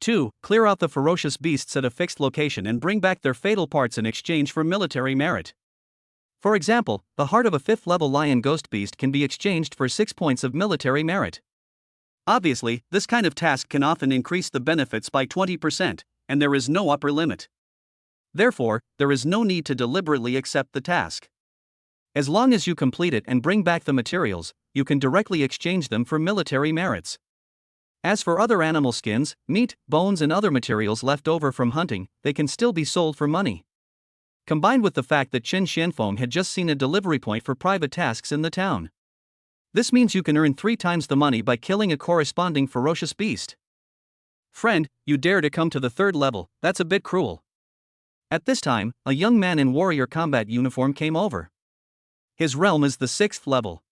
[SPEAKER 1] 2. Clear out the ferocious beasts at a fixed location and bring back their fatal parts in exchange for military merit. For example, the heart of a 5th-level lion ghost beast can be exchanged for 6 points of military merit.
[SPEAKER 2] Obviously, this kind of task can often increase the benefits by 20%, and there is no upper limit. Therefore, there is no need to deliberately accept the task.
[SPEAKER 1] As long as you complete it and bring back the materials, you can directly exchange them for military merits. As for other animal skins, meat, bones and other materials left over from hunting, they can still be sold for money. Combined with the fact that Chen Xianfeng had just seen a delivery point for private tasks in the town. This means you can earn 3 times the money by killing a corresponding ferocious beast.
[SPEAKER 2] Friend, you dare to come to the 3rd level, that's a bit cruel.
[SPEAKER 1] At this time, a young man in warrior combat uniform came over. His realm is the 6th level.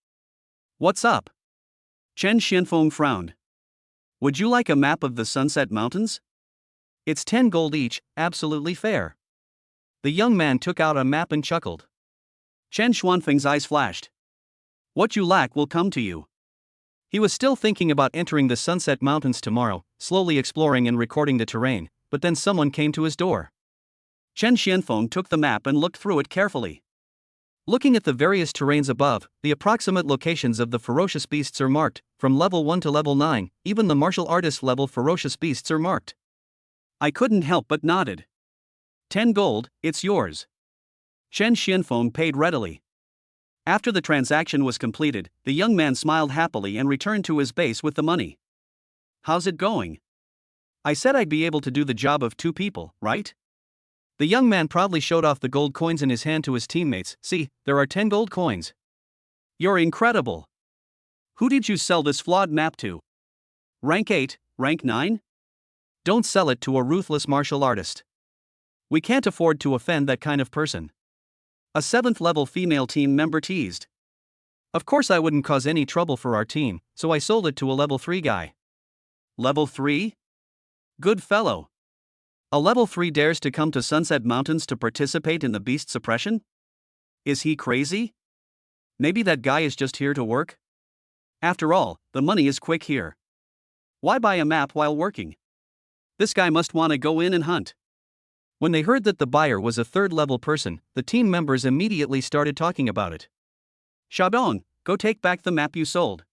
[SPEAKER 2] What's up? Chen Xianfeng frowned. Would you like a map of the Sunset Mountains?
[SPEAKER 1] It's 10 gold each, absolutely fair. The young man took out a map and chuckled.
[SPEAKER 2] Chen Xuanfeng's eyes flashed. What you lack will come to you.
[SPEAKER 1] He was still thinking about entering the Sunset Mountains tomorrow, slowly exploring and recording the terrain, but then someone came to his door.
[SPEAKER 2] Chen Xianfeng took the map and looked through it carefully.
[SPEAKER 1] Looking at the various terrains above, the approximate locations of the ferocious beasts are marked, from level 1 to level 9, even the martial artist level ferocious beasts are marked.
[SPEAKER 2] I couldn't help but nodded. 10 gold, it's yours. Chen Xianfeng paid readily. After the transaction was completed, the young man smiled happily and returned to his base with the money. How's it going? I said I'd be able to do the job of 2 people, right?
[SPEAKER 1] The young man proudly showed off the gold coins in his hand to his teammates. See, there are 10 gold coins.
[SPEAKER 2] You're incredible. Who did you sell this flawed map to? Rank 8, rank 9?
[SPEAKER 1] Don't sell it to a ruthless martial artist. We can't afford to offend that kind of person.
[SPEAKER 2] A 7th level female team member teased.
[SPEAKER 1] Of course I wouldn't cause any trouble for our team, so I sold it to a level 3 guy.
[SPEAKER 2] Level 3? Good fellow. A level 3 dares to come to Sunset Mountains to participate in the beast suppression? Is he crazy? Maybe that guy is just here to work? After all, the money is quick here. Why buy a map while working? This guy must want to go in and hunt.
[SPEAKER 1] When they heard that the buyer was a 3rd level person, the team members immediately started talking about it.
[SPEAKER 2] Xiaodong, go take back the map you sold.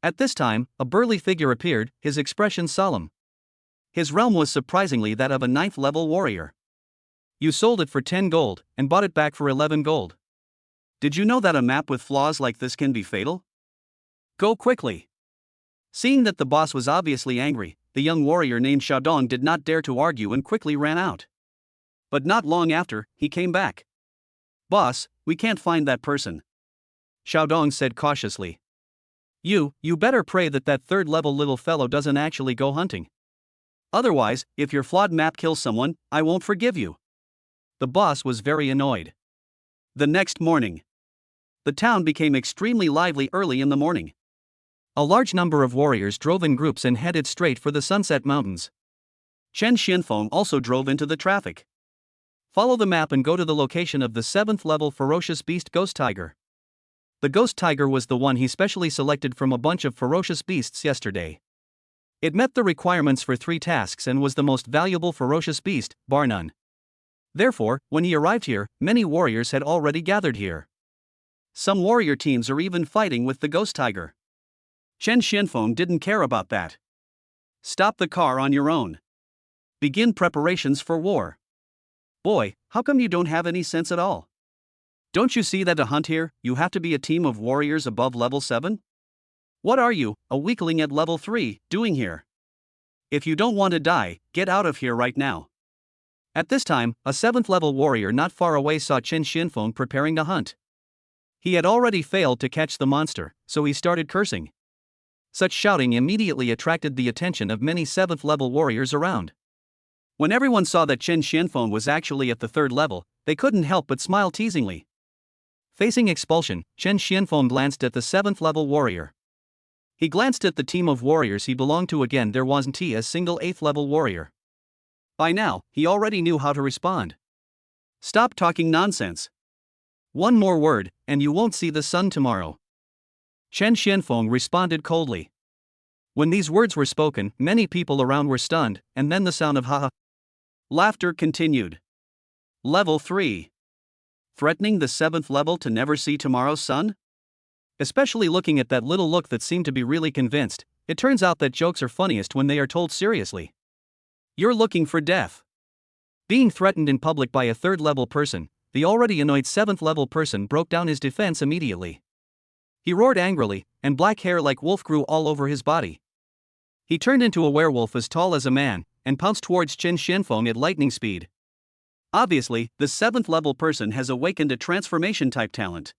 [SPEAKER 1] At this time, a burly figure appeared, his expression solemn. His realm was surprisingly that of a 9th level warrior. You sold it for 10 gold, and bought it back for 11 gold.
[SPEAKER 2] Did you know that a map with flaws like this can be fatal? Go quickly. Seeing that the boss was obviously angry, the young warrior named Xiaodong did not dare to argue and quickly ran out. But not long after, he came back. Boss, we can't find that person.
[SPEAKER 1] Xiaodong said cautiously. You better pray that 3rd level little fellow doesn't actually go hunting.
[SPEAKER 2] Otherwise, if your flawed map kills someone, I won't forgive you.
[SPEAKER 1] The boss was very annoyed.
[SPEAKER 2] The next morning, the town became extremely lively early in the morning.
[SPEAKER 1] A large number of warriors drove in groups and headed straight for the Sunset Mountains.
[SPEAKER 2] Chen Xianfeng also drove into the traffic.
[SPEAKER 1] Follow the map and go to the location of the 7th level ferocious beast Ghost Tiger. The Ghost Tiger was the one he specially selected from a bunch of ferocious beasts yesterday. It met the requirements for 3 tasks and was the most valuable ferocious beast, bar none. Therefore, when he arrived here, many warriors had already gathered here.
[SPEAKER 2] Some warrior teams are even fighting with the Ghost Tiger. Chen Xianfeng didn't care about that. Stop the car on your own. Begin preparations for war. Boy, how come you don't have any sense at all? Don't you see that to hunt here, you have to be a team of warriors above level 7? What are you, a weakling at level 3, doing here? If you don't want to die, get out of here right now.
[SPEAKER 1] At this time, a 7th level warrior not far away saw Chen Xianfeng preparing to hunt. He had already failed to catch the monster, so he started cursing. Such shouting immediately attracted the attention of many 7th level warriors around.
[SPEAKER 2] When everyone saw that Chen Xianfeng was actually at the 3rd level, they couldn't help but smile teasingly.
[SPEAKER 1] Facing expulsion, Chen Xianfeng glanced at the 7th level warrior. He glanced at the team of warriors he belonged to again. There wasn't a single 8th level warrior.
[SPEAKER 2] By now, he already knew how to respond. Stop talking nonsense.
[SPEAKER 1] One more word, and you won't see the sun tomorrow. Chen Xianfeng responded coldly. When these words were spoken, many people around were stunned, and then the sound of ha-ha.
[SPEAKER 2] Laughter continued. Level 3. Threatening the 7th level to never see tomorrow's sun?
[SPEAKER 1] Especially looking at that little look that seemed to be really convinced, it turns out that jokes are funniest when they are told seriously.
[SPEAKER 2] You're looking for death.
[SPEAKER 1] Being threatened in public by a 3rd level person, the already annoyed 7th level person broke down his defense immediately. He roared angrily, and black hair like wolf grew all over his body. He turned into a werewolf as tall as a man, and pounced towards Chen Xianfeng at lightning speed.
[SPEAKER 2] Obviously, the 7th level person has awakened a transformation type talent.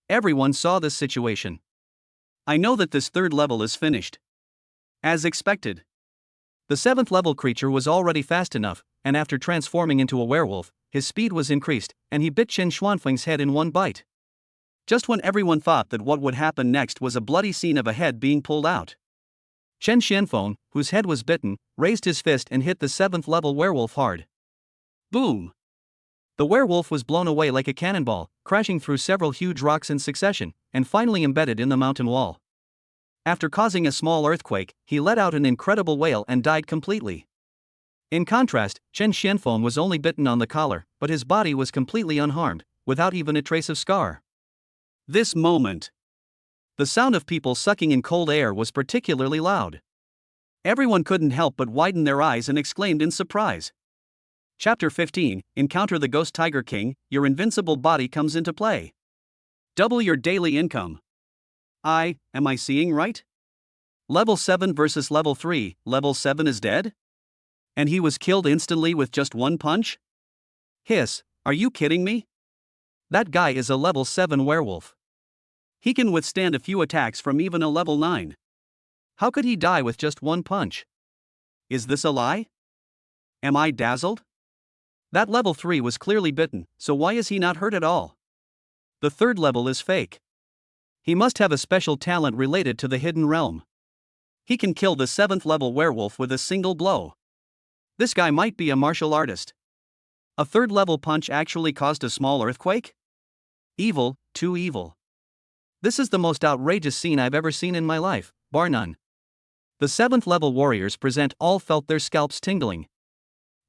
[SPEAKER 1] Everyone saw this situation.
[SPEAKER 2] I know that this 3rd level is finished. As expected.
[SPEAKER 1] The 7th level creature was already fast enough, and after transforming into a werewolf, his speed was increased, and he bit Chen Xianfeng's head in one bite.
[SPEAKER 2] Just when everyone thought that what would happen next was a bloody scene of a head being pulled out.
[SPEAKER 1] Chen Xianfeng, whose head was bitten, raised his fist and hit the 7th level werewolf hard.
[SPEAKER 2] Boom!
[SPEAKER 1] The werewolf was blown away like a cannonball, crashing through several huge rocks in succession, and finally embedded in the mountain wall. After causing a small earthquake, he let out an incredible wail and died completely. In contrast, Chen Xianfeng was only bitten on the collar, but his body was completely unharmed, without even a trace of scar. This moment. The sound of people sucking in cold air was particularly loud. Everyone couldn't help but widen their eyes and exclaimed in surprise. Chapter 15, Encounter the Ghost Tiger King, your invincible body comes into play. Double your daily income. Am I seeing right? Level 7 versus level 3, level 7 is dead? And he was killed instantly with just one punch? Hiss, are you kidding me? That guy is a level 7 werewolf. He can withstand a few attacks from even a level 9. How could he die with just one punch? Is this a lie? Am I dazzled? That level 3 was clearly bitten, so why is he not hurt at all? The third level is fake. He must have a special talent related to the hidden realm. He can kill the 7th level werewolf with a single blow. This guy might be a martial artist. A third level punch actually caused a small earthquake? Evil, too evil. This is the most outrageous scene I've ever seen in my life, bar none. The 7th level warriors present all felt their scalps tingling.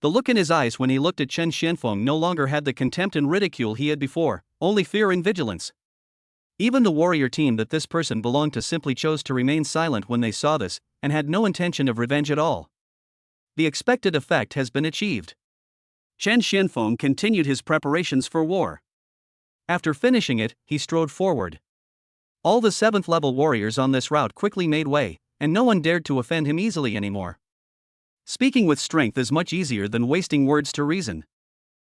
[SPEAKER 1] The look in his eyes when he looked at Chen Xianfeng no longer had the contempt and ridicule he had before, only fear and vigilance. Even the warrior team that this person belonged to simply chose to remain silent when they saw this, and had no intention of revenge at all. The expected effect has been achieved. Chen Xianfeng continued his preparations for war. After finishing it, he strode forward. All the 7th level warriors on this route quickly made way, and no one dared to offend him easily anymore. Speaking with strength is much easier than wasting words to reason.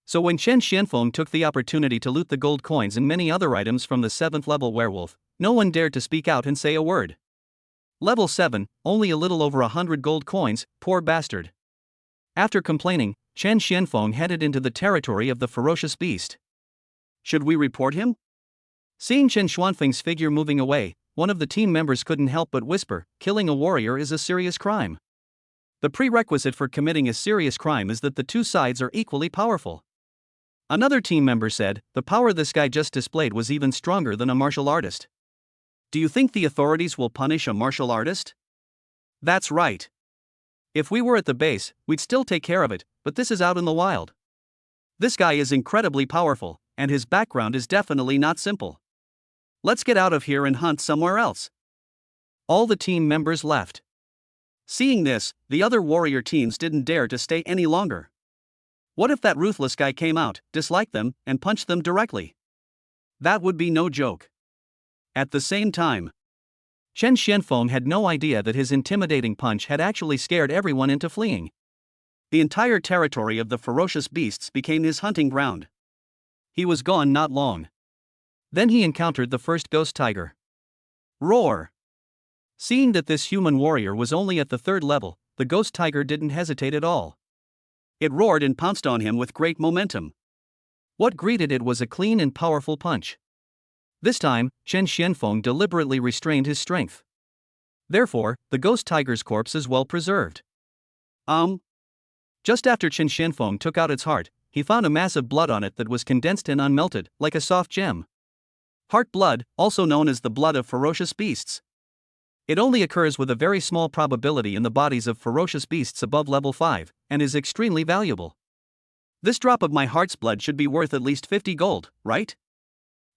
[SPEAKER 1] So when Chen Xianfeng took the opportunity to loot the gold coins and many other items from the 7th level werewolf, no one dared to speak out and say a word. Level 7, only a little over 100 gold coins, poor bastard. After complaining, Chen Xianfeng headed into the territory of the ferocious beast. Should we report him? Seeing Chen Xuanfeng's figure moving away, one of the team members couldn't help but whisper, killing a warrior is a serious crime. The prerequisite for committing a serious crime is that the two sides are equally powerful. Another team member said, the power this guy just displayed was even stronger than a martial artist. Do you think the authorities will punish a martial artist? That's right. If we were at the base, we'd still take care of it, but this is out in the wild. This guy is incredibly powerful, and his background is definitely not simple. Let's get out of here and hunt somewhere else. All the team members left. Seeing this, the other warrior teams didn't dare to stay any longer. What if that ruthless guy came out, disliked them, and punched them directly? That would be no joke. At the same time, Chen Xianfeng had no idea that his intimidating punch had actually scared everyone into fleeing. The entire territory of the ferocious beasts became his hunting ground. He was gone not long. Then he encountered the first ghost tiger. Roar! Seeing that this human warrior was only at the 3rd level, the ghost tiger didn't hesitate at all. It roared and pounced on him with great momentum. What greeted it was a clean and powerful punch. This time, Chen Xianfeng deliberately restrained his strength. Therefore, the ghost tiger's corpse is well preserved. Just after Chen Xianfeng took out its heart, he found a mass of blood on it that was condensed and unmelted, like a soft gem. Heart blood, also known as the blood of ferocious beasts. It only occurs with a very small probability in the bodies of ferocious beasts above level 5, and is extremely valuable. This drop of my heart's blood should be worth at least 50 gold, right?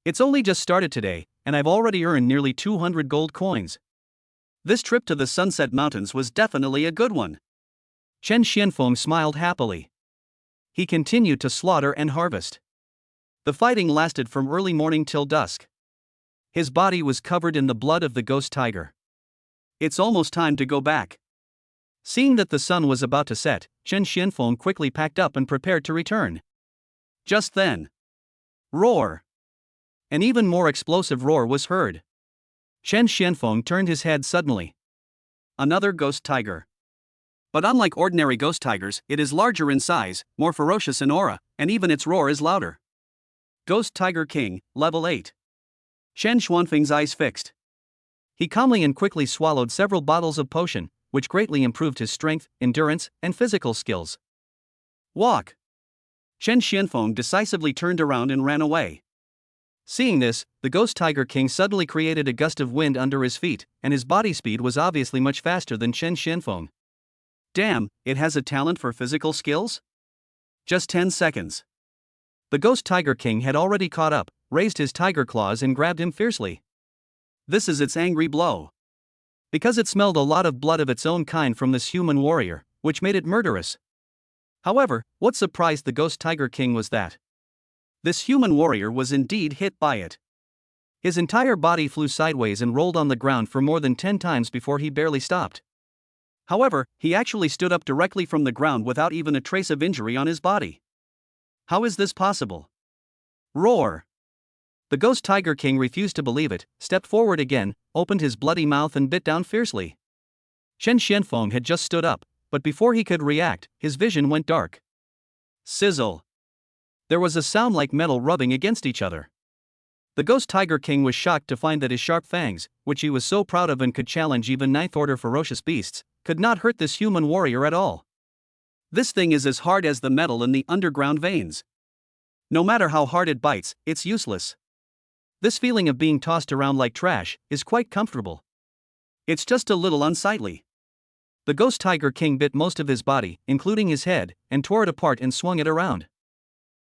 [SPEAKER 1] It's only just started today, and I've already earned nearly 200 gold coins. This trip to the Sunset Mountains was definitely a good one. Chen Xianfeng smiled happily. He continued to slaughter and harvest. The fighting lasted from early morning till dusk. His body was covered in the blood of the ghost tiger. It's almost time to go back. Seeing that the sun was about to set, Chen Xianfeng quickly packed up and prepared to return. Just then, roar! An even more explosive roar was heard. Chen Xianfeng turned his head suddenly. Another ghost tiger. But unlike ordinary ghost tigers, it is larger in size, more ferocious in aura, and even its roar is louder. Ghost Tiger King, level 8. Chen Xuanfeng's eyes fixed. He calmly and quickly swallowed several bottles of potion, which greatly improved his strength, endurance, and physical skills. Walk! Chen Xianfeng decisively turned around and ran away. Seeing this, the Ghost Tiger King suddenly created a gust of wind under his feet, and his body speed was obviously much faster than Chen Xianfeng. Damn, it has a talent for physical skills? Just 10 seconds. The Ghost Tiger King had already caught up, raised his tiger claws and grabbed him fiercely. This is its angry blow. Because it smelled a lot of blood of its own kind from this human warrior, which made it murderous. However, what surprised the Ghost Tiger King was that this human warrior was indeed hit by it. His entire body flew sideways and rolled on the ground for more than 10 times before he barely stopped. However, he actually stood up directly from the ground without even a trace of injury on his body. How is this possible? Roar! The Ghost Tiger King refused to believe it, stepped forward again, opened his bloody mouth and bit down fiercely. Chen Xianfeng had just stood up, but before he could react, his vision went dark. Sizzle! There was a sound like metal rubbing against each other. The Ghost Tiger King was shocked to find that his sharp fangs, which he was so proud of and could challenge even ninth-order ferocious beasts, could not hurt this human warrior at all. This thing is as hard as the metal in the underground veins. No matter how hard it bites, it's useless. This feeling of being tossed around like trash is quite comfortable. It's just a little unsightly. The Ghost Tiger King bit most of his body, including his head, and tore it apart and swung it around.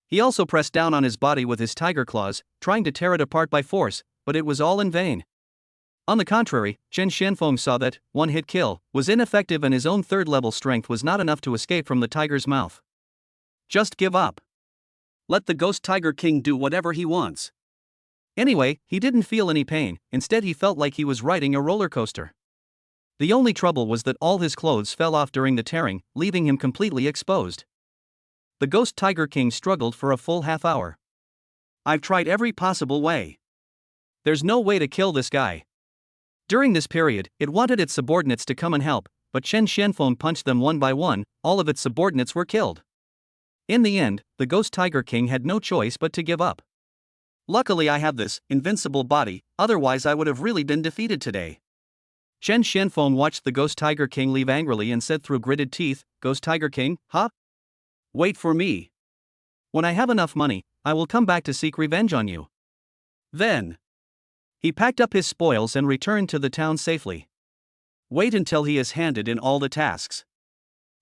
[SPEAKER 1] He also pressed down on his body with his tiger claws, trying to tear it apart by force, but it was all in vain. On the contrary, Chen Xianfeng saw that one-hit kill was ineffective and his own third-level strength was not enough to escape from the tiger's mouth. Just give up. Let the Ghost Tiger King do whatever he wants. Anyway, he didn't feel any pain, instead he felt like he was riding a roller coaster. The only trouble was that all his clothes fell off during the tearing, leaving him completely exposed. The Ghost Tiger King struggled for a full half hour. I've tried every possible way. There's no way to kill this guy. During this period, it wanted its subordinates to come and help, but Chen Xianfeng punched them one by one, all of its subordinates were killed. In the end, the Ghost Tiger King had no choice but to give up. Luckily I have this invincible body, otherwise I would have really been defeated today. Chen Xianfeng watched the Ghost Tiger King leave angrily and said through gritted teeth, Ghost Tiger King, huh? Wait for me. When I have enough money, I will come back to seek revenge on you. Then he packed up his spoils and returned to the town safely. Wait until he has handed in all the tasks.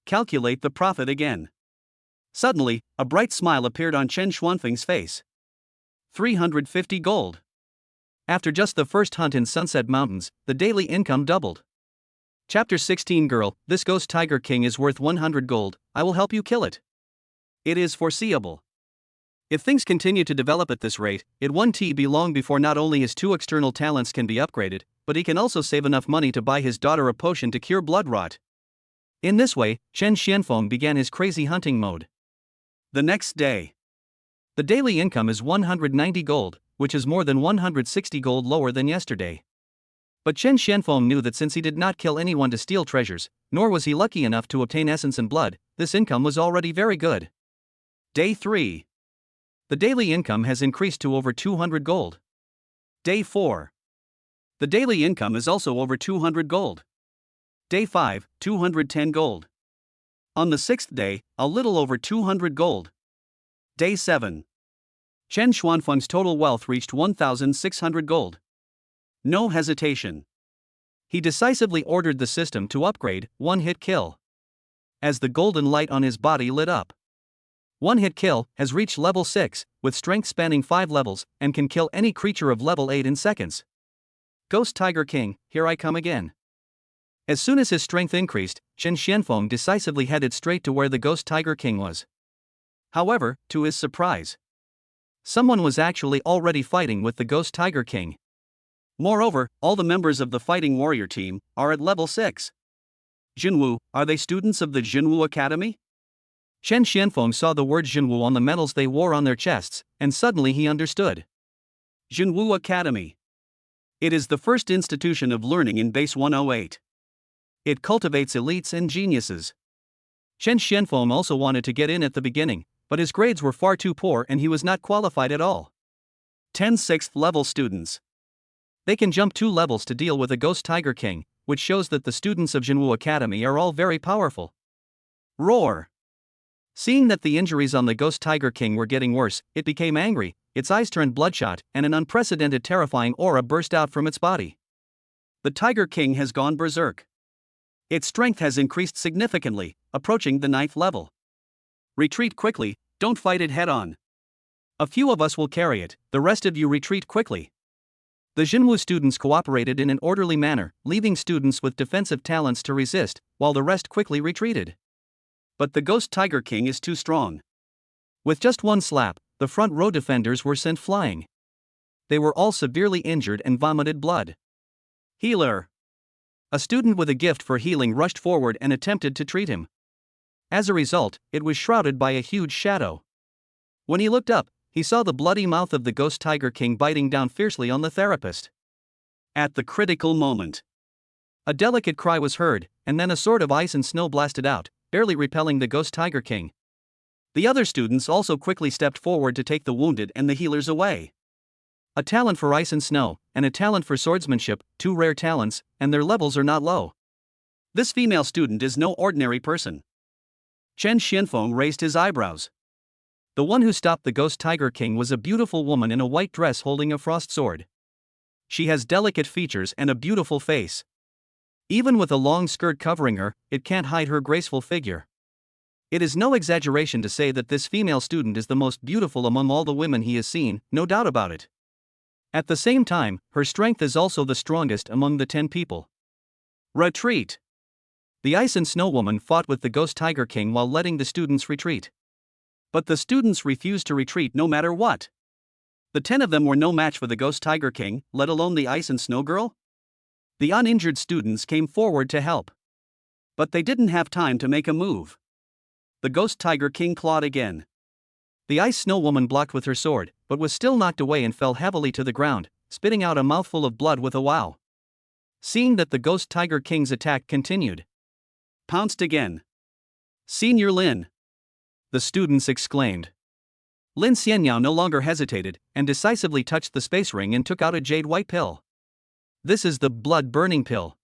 [SPEAKER 1] Calculate the profit again. Suddenly, a bright smile appeared on Chen Xuanfeng's face. 350 gold. After just the first hunt in Sunset Mountains, the daily income doubled. Chapter 16 Girl, this Ghost Tiger King is worth 100 gold, I will help you kill it. It is foreseeable. If things continue to develop at this rate, it won't be long before not only his 2 external talents can be upgraded, but he can also save enough money to buy his daughter a potion to cure blood rot. In this way, Chen Xianfeng began his crazy hunting mode. The next day. The daily income is 190 gold, which is more than 160 gold lower than yesterday. But Chen Xianfeng knew that since he did not kill anyone to steal treasures, nor was he lucky enough to obtain essence and blood, this income was already very good. Day 3. The daily income has increased to over 200 gold. Day 4. The daily income is also over 200 gold. Day 5, 210 gold. On the 6th day, a little over 200 gold. Day 7. Chen Xuanfeng's total wealth reached 1,600 gold. No hesitation. He decisively ordered the system to upgrade one-hit kill. As the golden light on his body lit up. One-hit kill has reached level 6, with strength spanning 5 levels, and can kill any creature of level 8 in seconds. Ghost Tiger King, here I come again. As soon as his strength increased, Chen Xianfeng decisively headed straight to where the Ghost Tiger King was. However, to his surprise, someone was actually already fighting with the Ghost Tiger King. Moreover, all the members of the fighting warrior team are at level 6. Jinwu, are they students of the Jinwu Academy? Chen Xianfeng saw the word Jinwu on the medals they wore on their chests, and suddenly he understood. Jinwu Academy. It is the first institution of learning in Base 108. It cultivates elites and geniuses. Chen Xianfeng also wanted to get in at the beginning, but his grades were far too poor and he was not qualified at all. 10 6th level students. They can jump 2 levels to deal with a Ghost Tiger King, which shows that the students of Jinwu Academy are all very powerful. Roar! Seeing that the injuries on the Ghost Tiger King were getting worse, it became angry, its eyes turned bloodshot, and an unprecedented terrifying aura burst out from its body. The Tiger King has gone berserk. Its strength has increased significantly, approaching the 9th level. Retreat quickly, don't fight it head on. A few of us will carry it, the rest of you retreat quickly. The Jinwu students cooperated in an orderly manner, leaving students with defensive talents to resist, while the rest quickly retreated. But the Ghost Tiger King is too strong. With just one slap, the front row defenders were sent flying. They were all severely injured and vomited blood. Healer! A student with a gift for healing rushed forward and attempted to treat him. As a result, it was shrouded by a huge shadow. When he looked up, he saw the bloody mouth of the Ghost Tiger King biting down fiercely on the therapist. At the critical moment, a delicate cry was heard, and then a sword of ice and snow blasted out, barely repelling the Ghost Tiger King. The other students also quickly stepped forward to take the wounded and the healers away. A talent for ice and snow, and a talent for swordsmanship, two rare talents, and their levels are not low. This female student is no ordinary person. Chen Xianfeng raised his eyebrows. The one who stopped the Ghost Tiger King was a beautiful woman in a white dress holding a frost sword. She has delicate features and a beautiful face. Even with a long skirt covering her, it can't hide her graceful figure. It is no exaggeration to say that this female student is the most beautiful among all the women he has seen, no doubt about it. At the same time, her strength is also the strongest among the 10 people. Retreat! The Ice and Snow Woman fought with the Ghost Tiger King while letting the students retreat. But the students refused to retreat no matter what. The 10 of them were no match for the Ghost Tiger King, let alone the Ice and Snow Girl. The uninjured students came forward to help. But they didn't have time to make a move. The Ghost Tiger King clawed again. The Ice Snow Woman blocked with her sword, but was still knocked away and fell heavily to the ground, spitting out a mouthful of blood with a wow. Seeing that the Ghost Tiger King's attack continued, pounced again. Senior Lin! The students exclaimed. Lin Xianyao no longer hesitated, and decisively touched the space ring and took out a jade white pill. This is the blood-burning pill.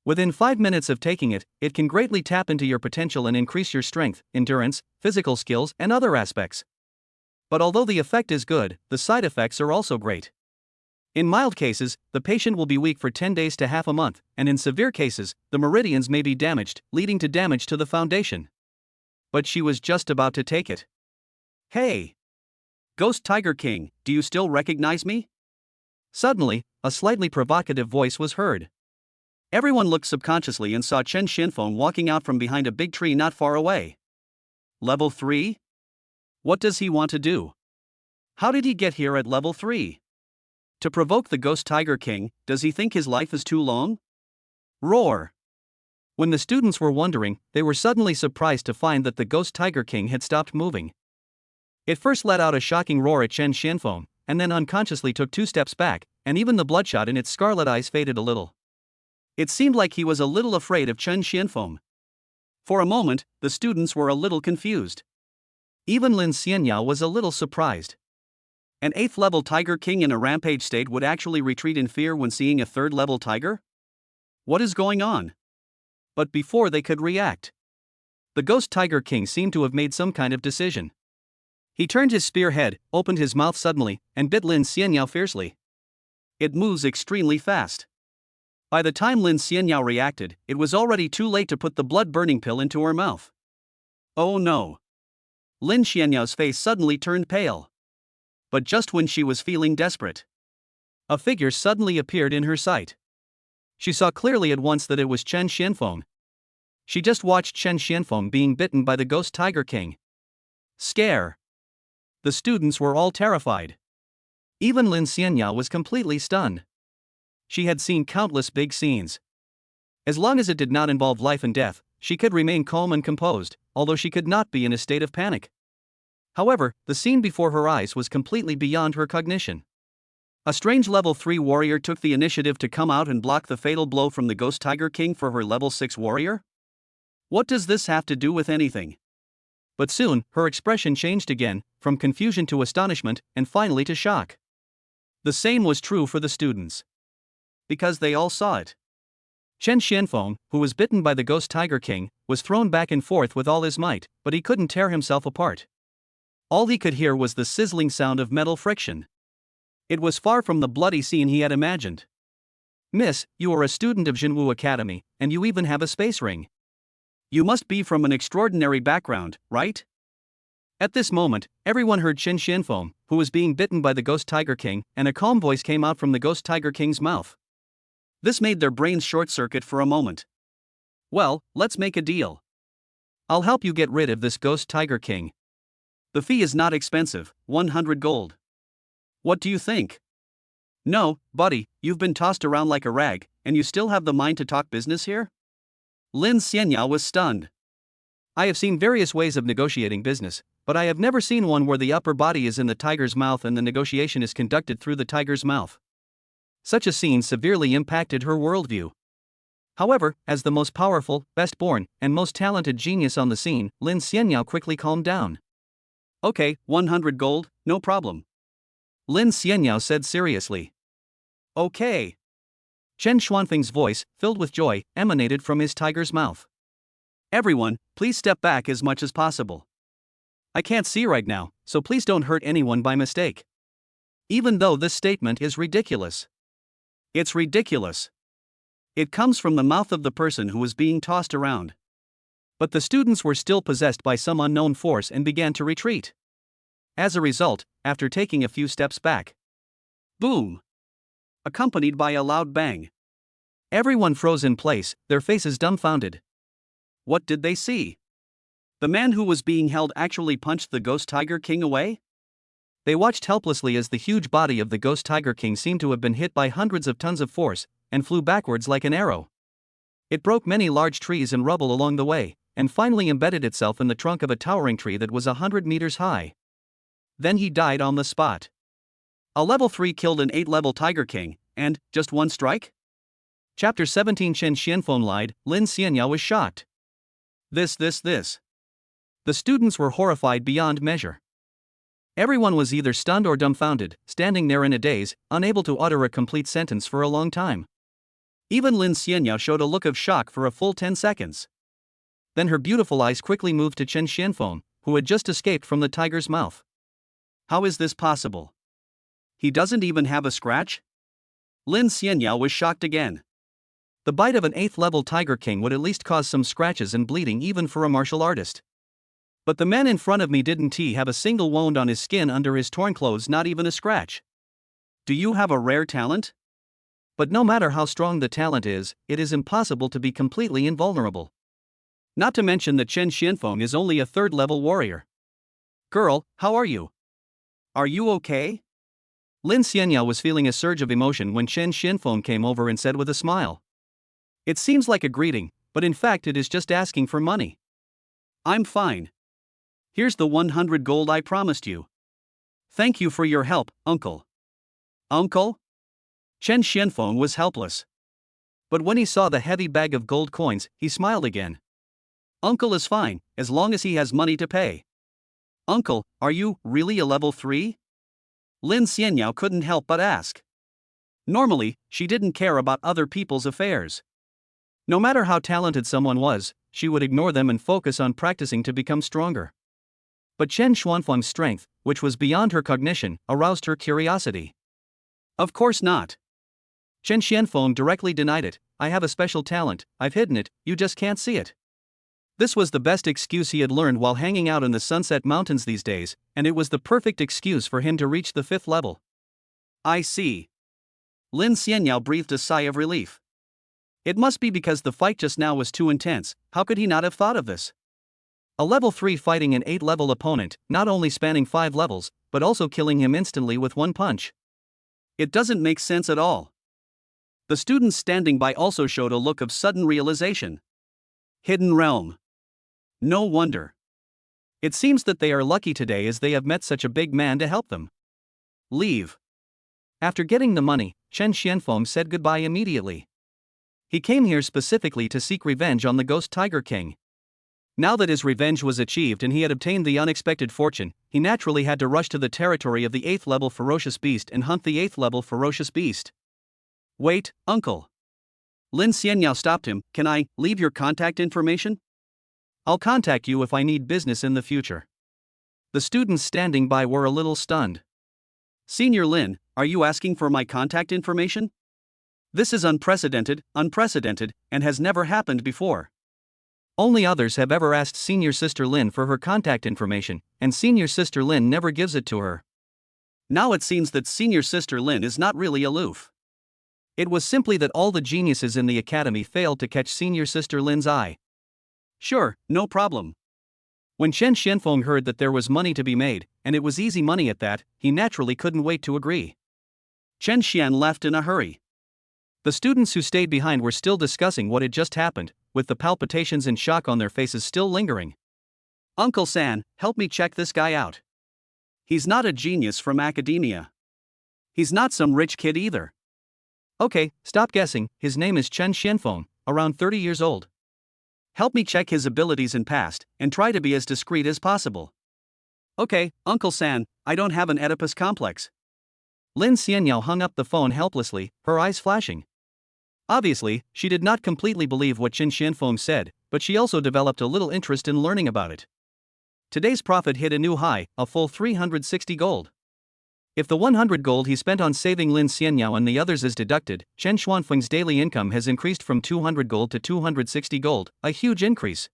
[SPEAKER 1] Within 5 minutes of taking it, it can greatly tap into your potential and increase your strength, endurance, physical skills, and other aspects. But although the effect is good, the side effects are also great. In mild cases, the patient will be weak for 10 days to half a month, and in severe cases, the meridians may be damaged, leading to damage to the foundation. But she was just about to take it. Hey! Ghost Tiger King, do you still recognize me? Suddenly, a slightly provocative voice was heard. Everyone looked subconsciously and saw Chen Xianfeng walking out from behind a big tree not far away. Level 3? What does he want to do? How did he get here at level 3? To provoke the Ghost Tiger King, does he think his life is too long? Roar! When the students were wondering, they were suddenly surprised to find that the Ghost Tiger King had stopped moving. It first let out a shocking roar at Chen Xianfeng, and then unconsciously took 2 steps back, and even the bloodshot in its scarlet eyes faded a little. It seemed like he was a little afraid of Chen Xianfeng. For a moment, the students were a little confused. Even Lin Xianyao was a little surprised. An 8th level Tiger King in a rampage state would actually retreat in fear when seeing a 3rd level tiger? What is going on? But before they could react, the Ghost Tiger King seemed to have made some kind of decision. He turned his spear head, opened his mouth suddenly, and bit Lin Xianyao fiercely. It moves extremely fast. By the time Lin Xianyao reacted, it was already too late to put the blood-burning pill into her mouth. Oh no! Lin Xianyao's face suddenly turned pale. But just when she was feeling desperate, a figure suddenly appeared in her sight. She saw clearly at once that it was Chen Xianfeng. She just watched Chen Xianfeng being bitten by the Ghost Tiger King. Scare! The students were all terrified. Even Lin Xianyao was completely stunned. She had seen countless big scenes. As long as it did not involve life and death, she could remain calm and composed, although she could not be in a state of panic. However, the scene before her eyes was completely beyond her cognition. A strange level 3 warrior took the initiative to come out and block the fatal blow from the Ghost Tiger King for her level 6 warrior? What does this have to do with anything? But soon, her expression changed again, from confusion to astonishment, and finally to shock. The same was true for the students. Because they all saw it. Chen Xianfeng, who was bitten by the Ghost Tiger King, was thrown back and forth with all his might, but he couldn't tear himself apart. All he could hear was the sizzling sound of metal friction. It was far from the bloody scene he had imagined. Miss, you are a student of Jinwu Academy, and you even have a space ring. You must be from an extraordinary background, right? At this moment, everyone heard Chen Xianfeng, who was being bitten by the Ghost Tiger King, and a calm voice came out from the Ghost Tiger King's mouth. This made their brains short-circuit for a moment. Well, let's make a deal. I'll help you get rid of this Ghost Tiger King. The fee is not expensive, 100 gold. What do you think? No, buddy, you've been tossed around like a rag, and you still have the mind to talk business here? Lin Xianyao was stunned. I have seen various ways of negotiating business, but I have never seen one where the upper body is in the tiger's mouth and the negotiation is conducted through the tiger's mouth. Such a scene severely impacted her worldview. However, as the most powerful, best-born, and most talented genius on the scene, Lin Xianyao quickly calmed down. Okay, 100 gold, no problem. Lin Xianyao said seriously. Okay. Chen Xuanfeng's voice, filled with joy, emanated from his tiger's mouth. Everyone, please step back as much as possible. I can't see right now, so please don't hurt anyone by mistake. Even though this statement is ridiculous. It's ridiculous. It comes from the mouth of the person who was being tossed around. But the students were still possessed by some unknown force and began to retreat. As a result, after taking a few steps back, boom! Accompanied by a loud bang. Everyone froze in place, their faces dumbfounded. What did they see? The man who was being held actually punched the Ghost Tiger King away? They watched helplessly as the huge body of the Ghost Tiger King seemed to have been hit by hundreds of tons of force, and flew backwards like an arrow. It broke many large trees and rubble along the way, and finally embedded itself in the trunk of a towering tree that was 100 meters high. Then he died on the spot. A level 3 killed an 8-level Tiger King, and, just one strike? Chapter 17 Chen Xianfeng lied, Lin Xianyao was shocked. This. The students were horrified beyond measure. Everyone was either stunned or dumbfounded, standing there in a daze, unable to utter a complete sentence for a long time. Even Lin Xianyao showed a look of shock for a full 10 seconds. Then her beautiful eyes quickly moved to Chen Xianfeng, who had just escaped from the tiger's mouth. How is this possible? He doesn't even have a scratch? Lin Xianyao was shocked again. The bite of an 8th-level Tiger King would at least cause some scratches and bleeding even for a martial artist. But the man in front of me didn't have a single wound on his skin under his torn clothes, not even a scratch. Do you have a rare talent? But no matter how strong the talent is, it is impossible to be completely invulnerable. Not to mention that Chen Xianfeng is only a 3rd-level warrior. Girl, how are you? Are you okay? Lin Xianyao was feeling a surge of emotion when Chen Xianfeng came over and said with a smile. It seems like a greeting, but in fact it is just asking for money. I'm fine. Here's the 100 gold I promised you. Thank you for your help, uncle. Uncle? Chen Xianfeng was helpless. But when he saw the heavy bag of gold coins, he smiled again. Uncle is fine, as long as he has money to pay. Uncle, are you really a level 3? Lin Xianyao couldn't help but ask. Normally, she didn't care about other people's affairs. No matter how talented someone was, she would ignore them and focus on practicing to become stronger. But Chen Xuanfeng's strength, which was beyond her cognition, aroused her curiosity. Of course not. Chen Xianfeng directly denied it. I have a special talent, I've hidden it, you just can't see it. This was the best excuse he had learned while hanging out in the Sunset Mountains these days, and it was the perfect excuse for him to reach the 5th level. I see. Lin Xianyao breathed a sigh of relief. It must be because the fight just now was too intense. How could he not have thought of this? A level 3 fighting an 8-level opponent, not only spanning 5 levels, but also killing him instantly with one punch. It doesn't make sense at all. The students standing by also showed a look of sudden realization. Hidden realm. No wonder. It seems that they are lucky today as they have met such a big man to help them. Leave. After getting the money, Chen Xianfeng said goodbye immediately. He came here specifically to seek revenge on the Ghost Tiger King. Now that his revenge was achieved and he had obtained the unexpected fortune, he naturally had to rush to the territory of the 8th-level ferocious beast and hunt the 8th-level ferocious beast. Wait, uncle. Lin Xianyao stopped him. Can I leave your contact information? I'll contact you if I need business in the future. The students standing by were a little stunned. Senior Lin, are you asking for my contact information? This is unprecedented, and has never happened before. Only others have ever asked Senior Sister Lin for her contact information, and Senior Sister Lin never gives it to her.
[SPEAKER 2] Now it seems that Senior Sister Lin is not really aloof.
[SPEAKER 1] It was simply that all the geniuses in the academy failed to catch Senior Sister Lin's eye.
[SPEAKER 2] Sure, no problem.
[SPEAKER 1] When Chen Xianfeng heard that there was money to be made, and it was easy money at that, he naturally couldn't wait to agree.
[SPEAKER 2] Chen Xian left in a hurry.
[SPEAKER 1] The students who stayed behind were still discussing what had just happened, with the palpitations and shock on their faces still lingering.
[SPEAKER 2] Uncle San, help me check this guy out. He's not a genius from academia. He's not some rich kid either.
[SPEAKER 1] Okay, stop guessing, his name is Chen Xianfeng, around 30 years old.
[SPEAKER 2] Help me check his abilities and past, and try to be as discreet as possible. Okay, Uncle San, I don't have an Oedipus complex.
[SPEAKER 1] Lin Xianyao hung up the phone helplessly, her eyes flashing. Obviously, she did not completely believe what Chen Xianfeng said, but she also developed a little interest in learning about it. Today's profit hit a new high, a full 360 gold. If the 100 gold he spent on saving Lin Xianyao and the others is deducted, Chen Xuanfeng's daily income has increased from 200 gold to 260 gold, a huge increase.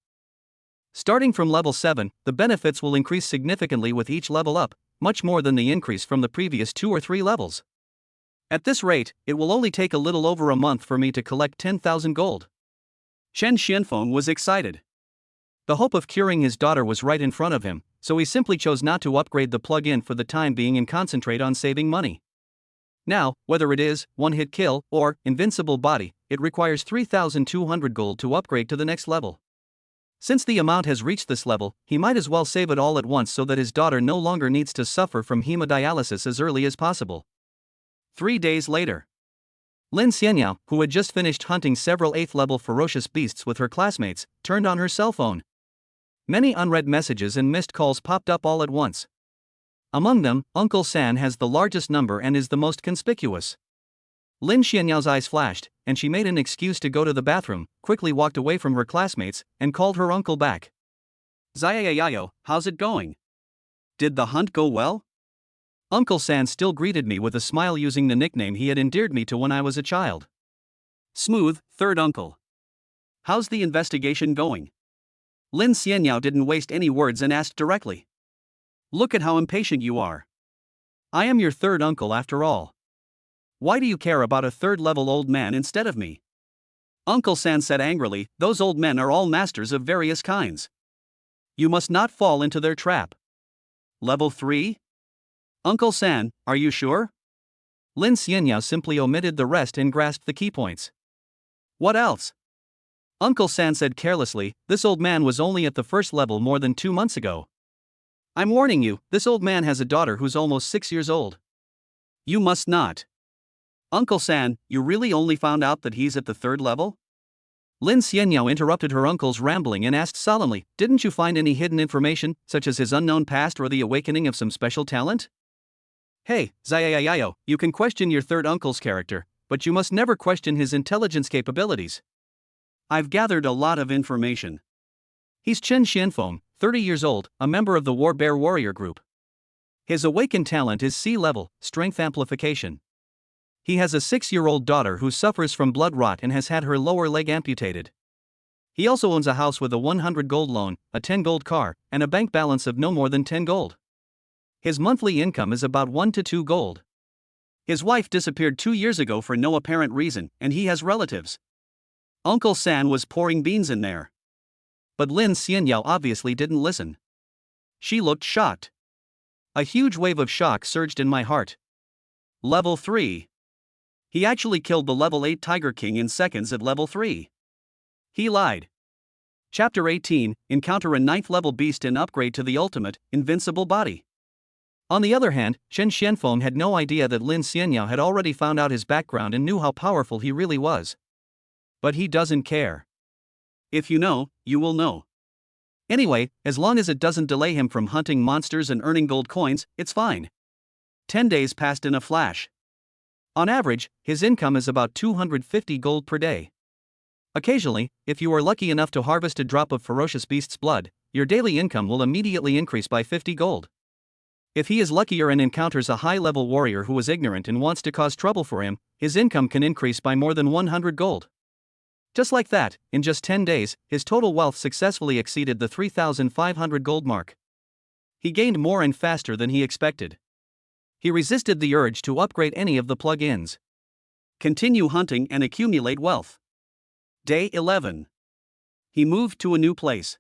[SPEAKER 1] Starting from level 7, the benefits will increase significantly with each level up, much more than the increase from the previous 2 or 3 levels. At this rate, it will only take a little over a month for me to collect 10,000 gold.
[SPEAKER 2] Chen Xianfeng was excited.
[SPEAKER 1] The hope of curing his daughter was right in front of him, so he simply chose not to upgrade the plug-in for the time being and concentrate on saving money. Now, whether it is one-hit kill or invincible body, it requires 3,200 gold to upgrade to the next level. Since the amount has reached this level, he might as well save it all at once so that his daughter no longer needs to suffer from hemodialysis as early as possible. 3 days later, Lin Xianyao, who had just finished hunting several 8th-level ferocious beasts with her classmates, turned on her cell phone. Many unread messages and missed calls popped up all at once. Among them, Uncle San has the largest number and is the most conspicuous. Lin Xianyao's eyes flashed, and she made an excuse to go to the bathroom, quickly walked away from her classmates, and called her uncle back.
[SPEAKER 2] Zayayayo, how's it going? Did the hunt go well?
[SPEAKER 1] Uncle San still greeted me with a smile using the nickname he had endeared me to when I was a child.
[SPEAKER 2] Smooth, third uncle. How's the investigation going? Lin Xianyao didn't waste any words and asked directly. Look at how impatient you are.
[SPEAKER 1] I am your third uncle after all.
[SPEAKER 2] Why do you care about a third-level old man instead of me? Uncle San said angrily, those old men are all masters of various kinds. You must not fall into their trap. Level 3? Uncle San, are you sure?
[SPEAKER 1] Lin Xianyao simply omitted the rest and grasped the key points.
[SPEAKER 2] What else?
[SPEAKER 1] Uncle San said carelessly, this old man was only at the first level more than 2 months ago.
[SPEAKER 2] I'm warning you, this old man has a daughter who's almost 6 years old. You must not. Uncle San, you really only found out that he's at the 3rd level?
[SPEAKER 1] Lin Xianyao interrupted her uncle's rambling and asked solemnly, didn't you find any hidden information, such as his unknown past or the awakening of some special talent?
[SPEAKER 2] Hey, Zayayayo, you can question your third uncle's character, but you must never question his intelligence capabilities. I've gathered a lot of information.
[SPEAKER 1] He's Chen Xianfeng, 30 years old, a member of the War Bear Warrior Group. His awakened talent is C-level, strength amplification. He has a 6-year-old daughter who suffers from blood rot and has had her lower leg amputated. He also owns a house with a 100 gold loan, a 10 gold car, and a bank balance of no more than 10 gold. His monthly income is about 1 to 2 gold.
[SPEAKER 2] His wife disappeared 2 years ago for no apparent reason, and he has relatives. Uncle San was pouring beans in there.
[SPEAKER 1] But Lin Xianyao obviously didn't listen.
[SPEAKER 2] She looked shocked.
[SPEAKER 1] A huge wave of shock surged in my heart.
[SPEAKER 2] Level 3. He actually killed the level 8 Tiger King in seconds at level 3. He lied. Chapter 18, Encounter a 9th level beast and upgrade to the ultimate, invincible body.
[SPEAKER 1] On the other hand, Chen Xianfeng had no idea that Lin Xianyao had already found out his background and knew how powerful he really was. But he doesn't care.
[SPEAKER 2] If you know, you will know.
[SPEAKER 1] Anyway, as long as it doesn't delay him from hunting monsters and earning gold coins, it's fine.
[SPEAKER 2] 10 days passed in a flash.
[SPEAKER 1] On average, his income is about 250 gold per day. Occasionally, if you are lucky enough to harvest a drop of ferocious beast's blood, your daily income will immediately increase by 50 gold. If he is luckier and encounters a high-level warrior who is ignorant and wants to cause trouble for him, his income can increase by more than 100 gold. Just like that, in just 10 days, his total wealth successfully exceeded the 3,500 gold mark. He gained more and faster than he expected. He resisted the urge to upgrade any of the plug-ins. Continue hunting and accumulate wealth. Day 11. He moved to a new place.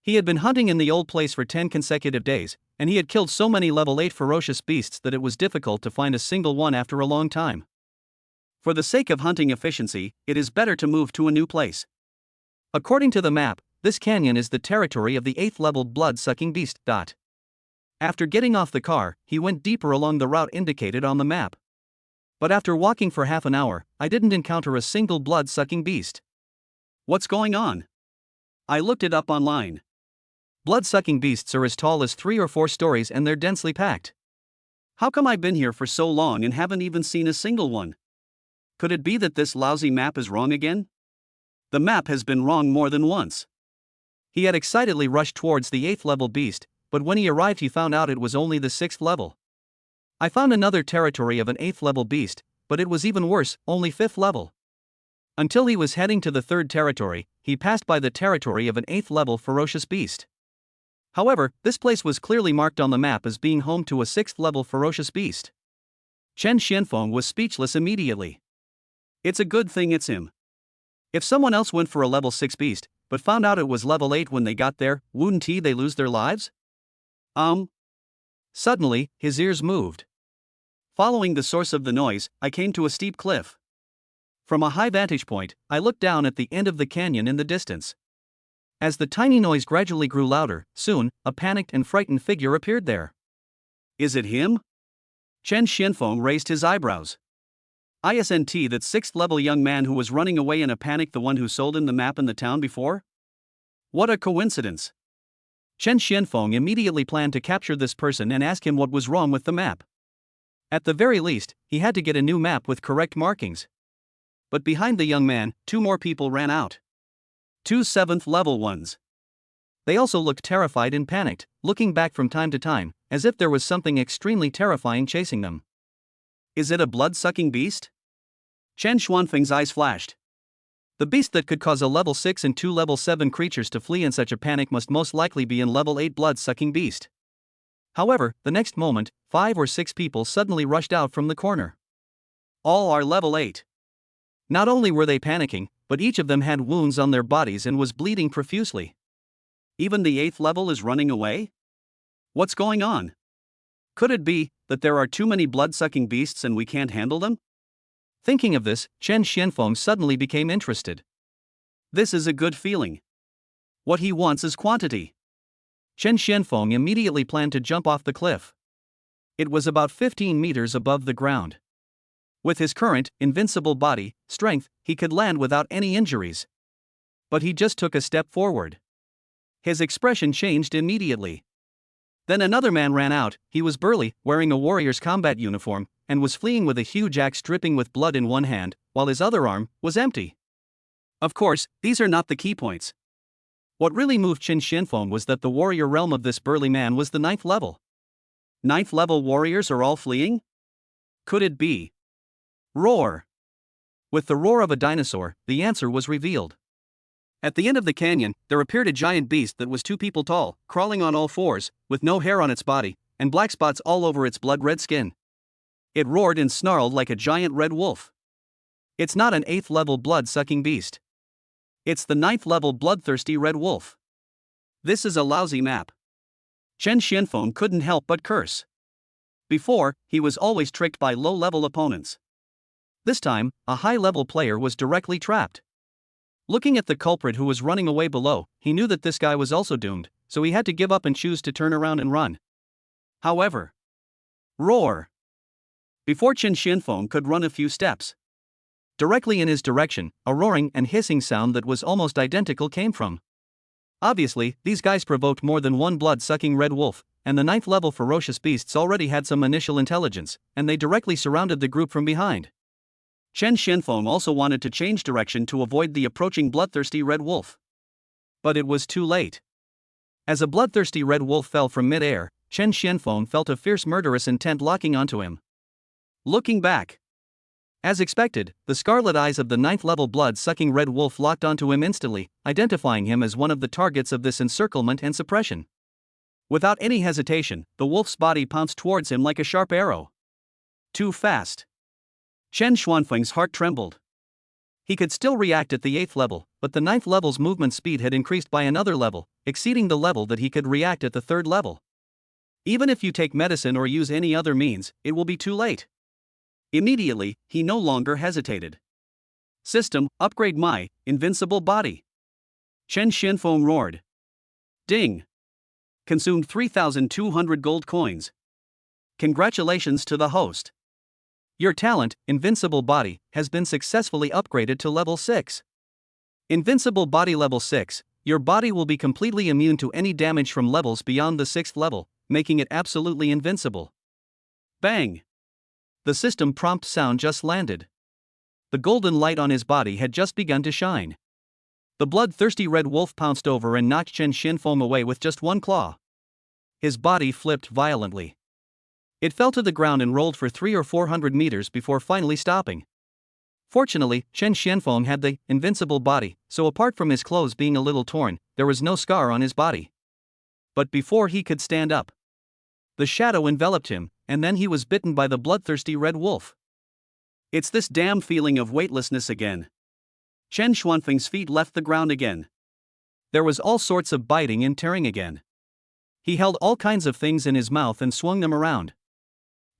[SPEAKER 1] He had been hunting in the old place for 10 consecutive days, and he had killed so many level 8 ferocious beasts that it was difficult to find a single one after a long time. For the sake of hunting efficiency, it is better to move to a new place. According to the map, this canyon is the territory of the 8th level blood-sucking beast. After getting off the car, he went deeper along the route indicated on the map. But after walking for half an hour, I didn't encounter a single blood-sucking beast. What's going on? I looked it up online. Blood-sucking beasts are as tall as 3 or 4 stories and they're densely packed. How come I've been here for so long and haven't even seen a single one? Could it be that this lousy map is wrong again? The map has been wrong more than once. He had excitedly rushed towards the 8th level beast, but when he arrived he found out it was only the 6th level. I found another territory of an 8th level beast, but it was even worse, only 5th level. Until he was heading to the 3rd territory, he passed by the territory of an 8th level ferocious beast. However, this place was clearly marked on the map as being home to a 6th level ferocious beast. Chen Xianfeng was speechless immediately. It's a good thing it's him. If someone else went for a level 6 beast, but found out it was level 8 when they got there, wouldn't they lose their lives? Suddenly, his ears moved. Following the source of the noise, I came to a steep cliff. From a high vantage point, I looked down at the end of the canyon in the distance. As the tiny noise gradually grew louder, soon, a panicked and frightened figure appeared there. Is it him? Chen Xianfeng raised his eyebrows. Isn't that 6th level young man who was running away in a panic the one who sold him the map in the town before? What a coincidence. Chen Xianfeng immediately planned to capture this person and ask him what was wrong with the map. At the very least, he had to get a new map with correct markings. But behind the young man, 2 more people ran out. 2 7th level ones. They also looked terrified and panicked, looking back from time to time, as if there was something extremely terrifying chasing them. Is it a blood-sucking beast? Chen Xuanfeng's eyes flashed. The beast that could cause a level 6 and 2 level 7 creatures to flee in such a panic must most likely be an level 8 blood-sucking beast. However, the next moment, 5 or 6 people suddenly rushed out from the corner. All are level 8. Not only were they panicking, but each of them had wounds on their bodies and was bleeding profusely. Even the 8th level is running away? What's going on? Could it be that there are too many blood-sucking beasts and we can't handle them? Thinking of this, Chen Xianfeng suddenly became interested. This is a good feeling. What he wants is quantity. Chen Xianfeng immediately planned to jump off the cliff. It was about 15 meters above the ground. With his current, invincible body, strength, he could land without any injuries. But he just took a step forward. His expression changed immediately. Then another man ran out. He was burly, wearing a warrior's combat uniform, and was fleeing with a huge axe dripping with blood in one hand, while his other arm was empty. Of course, these are not the key points. What really moved Chen Xianfeng was that the warrior realm of this burly man was the 9th level. 9th level warriors are all fleeing? Could it be? Roar! With the roar of a dinosaur, the answer was revealed. At the end of the canyon, there appeared a giant beast that was 2 people tall, crawling on all 4s, with no hair on its body, and black spots all over its blood-red skin. It roared and snarled like a giant red wolf. It's not an 8th level blood-sucking beast. It's the 9th level bloodthirsty red wolf. This is a lousy map. Chen Xianfeng couldn't help but curse. Before, he was always tricked by low-level opponents. This time, a high-level player was directly trapped. Looking at the culprit who was running away below, he knew that this guy was also doomed, so he had to give up and choose to turn around and run. However, roar! Before Chen Xianfeng could run a few steps, directly in his direction, a roaring and hissing sound that was almost identical came from. Obviously, these guys provoked more than one blood-sucking red wolf, and the 9th level ferocious beasts already had some initial intelligence, and they directly surrounded the group from behind. Chen Xianfeng also wanted to change direction to avoid the approaching bloodthirsty red wolf. But it was too late. As a bloodthirsty red wolf fell from mid-air, Chen Xianfeng felt a fierce murderous intent locking onto him. Looking back, As expected, the scarlet eyes of the 9th-level blood-sucking red wolf locked onto him instantly, identifying him as one of the targets of this encirclement and suppression. Without any hesitation, the wolf's body pounced towards him like a sharp arrow. Too fast. Chen Xuanfeng's heart trembled. He could still react at the 8th level, but the 9th level's movement speed had increased by another level, exceeding the level that he could react at the 3rd level. Even if you take medicine or use any other means, it will be too late. Immediately, he no longer hesitated. System, upgrade my invincible body. Chen Xianfeng roared. Ding. Consumed 3,200 gold coins. Congratulations to the host. Your talent, Invincible Body, has been successfully upgraded to level 6. Invincible Body level 6, your body will be completely immune to any damage from levels beyond the 6th level, making it absolutely invincible. Bang! The system prompt sound just landed. The golden light on his body had just begun to shine. The bloodthirsty red wolf pounced over and knocked Chen Xianfeng away with just one claw. His body flipped violently. It fell to the ground and rolled for 300 or 400 meters before finally stopping. Fortunately, Chen Xianfeng had the invincible body, so apart from his clothes being a little torn, there was no scar on his body. But before he could stand up, the shadow enveloped him, and then he was bitten by the bloodthirsty red wolf. It's this damn feeling of weightlessness again. Chen Xuanfeng's feet left the ground again. There was all sorts of biting and tearing again. He held all kinds of things in his mouth and swung them around.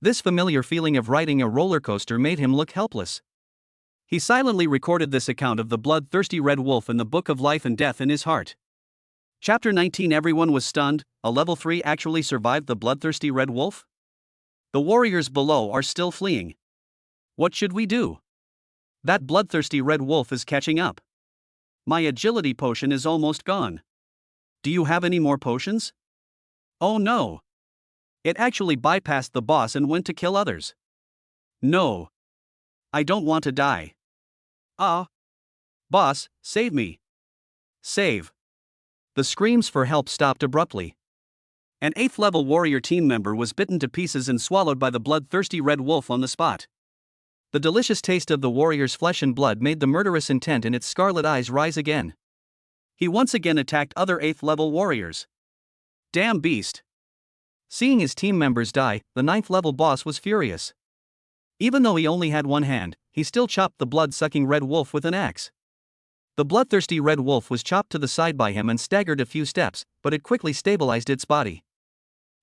[SPEAKER 1] This familiar feeling of riding a roller coaster made him look helpless. He silently recorded this account of the bloodthirsty red wolf in the book of life and death in his heart. Chapter 19. Everyone was stunned. A level 3 actually survived the bloodthirsty red wolf? The warriors below are still fleeing. What should we do? That bloodthirsty red wolf is catching up. My agility potion is almost gone. Do you have any more potions? Oh no. It actually bypassed the boss and went to kill others. No. I don't want to die. Boss, save me. Save. The screams for help stopped abruptly. An 8th level warrior team member was bitten to pieces and swallowed by the bloodthirsty red wolf on the spot. The delicious taste of the warrior's flesh and blood made the murderous intent in its scarlet eyes rise again. He once again attacked other 8th level warriors. Damn beast. Seeing his team members die, the 9th level boss was furious. Even though he only had one hand, he still chopped the blood-sucking red wolf with an axe. The bloodthirsty red wolf was chopped to the side by him and staggered a few steps, but it quickly stabilized its body.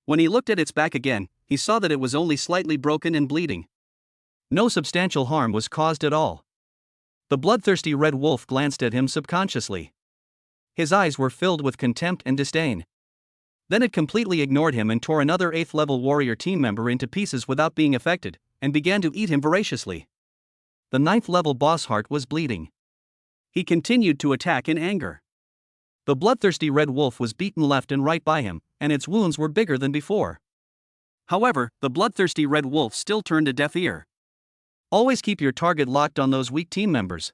[SPEAKER 1] When he looked at its back again, he saw that it was only slightly broken and bleeding. No substantial harm was caused at all. The bloodthirsty red wolf glanced at him subconsciously. His eyes were filled with contempt and disdain. Then it completely ignored him and tore another 8th level warrior team member into pieces without being affected, and began to eat him voraciously. The 9th level boss heart was bleeding. He continued to attack in anger. The bloodthirsty red wolf was beaten left and right by him, and its wounds were bigger than before. However, the bloodthirsty red wolf still turned a deaf ear. Always keep your target locked on those weak team members.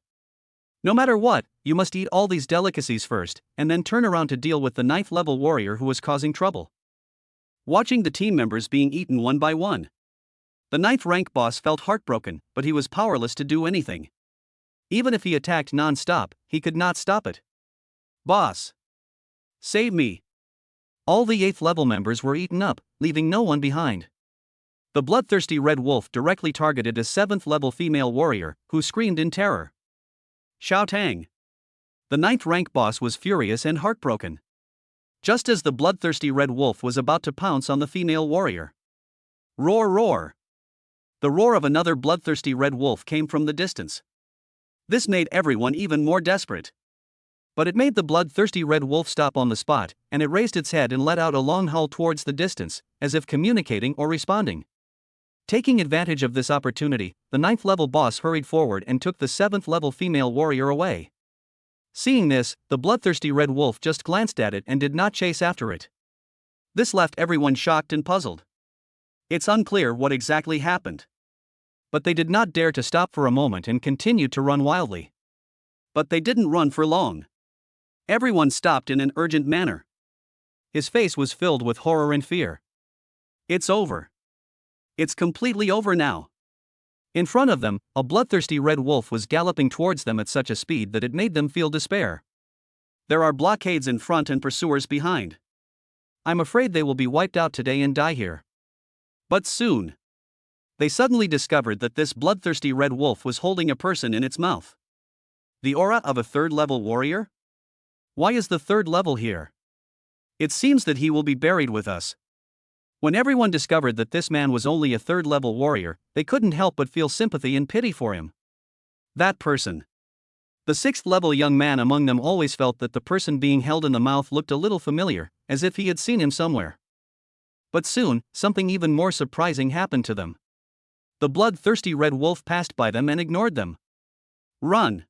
[SPEAKER 1] No matter what, you must eat all these delicacies first, and then turn around to deal with the 9th level warrior who was causing trouble. Watching the team members being eaten one by one, the 9th rank boss felt heartbroken, but he was powerless to do anything. Even if he attacked non-stop, he could not stop it. Boss! Save me! All the 8th level members were eaten up, leaving no one behind. The bloodthirsty red wolf directly targeted a 7th level female warrior, who screamed in terror. Xiao Tang! The 9th rank boss was furious and heartbroken. Just as the bloodthirsty red wolf was about to pounce on the female warrior. Roar, roar! The roar of another bloodthirsty red wolf came from the distance. This made everyone even more desperate. But it made the bloodthirsty red wolf stop on the spot, and it raised its head and let out a long howl towards the distance, as if communicating or responding. Taking advantage of this opportunity, the 9th level boss hurried forward and took the 7th level female warrior away. Seeing this, the bloodthirsty red wolf just glanced at it and did not chase after it. This left everyone shocked and puzzled. It's unclear what exactly happened. But they did not dare to stop for a moment and continued to run wildly. But they didn't run for long. Everyone stopped in an urgent manner. His face was filled with horror and fear. It's over. It's completely over now. In front of them, a bloodthirsty red wolf was galloping towards them at such a speed that it made them feel despair.
[SPEAKER 2] There are blockades in front and pursuers behind.
[SPEAKER 1] I'm afraid they will be wiped out today and die here.
[SPEAKER 2] But soon, they suddenly discovered that this bloodthirsty red wolf was holding a person in its mouth. The aura of a third-level warrior?
[SPEAKER 1] Why is the third level here?
[SPEAKER 2] It seems that he will be buried with us.
[SPEAKER 1] When everyone discovered that this man was only a third-level warrior, they couldn't help but feel sympathy and pity for him.
[SPEAKER 2] That person.
[SPEAKER 1] The sixth-level young man among them always felt that the person being held in the mouth looked a little familiar, as if he had seen him somewhere. But soon, something even more surprising happened to them. The bloodthirsty red wolf passed by them and ignored them.
[SPEAKER 2] Run!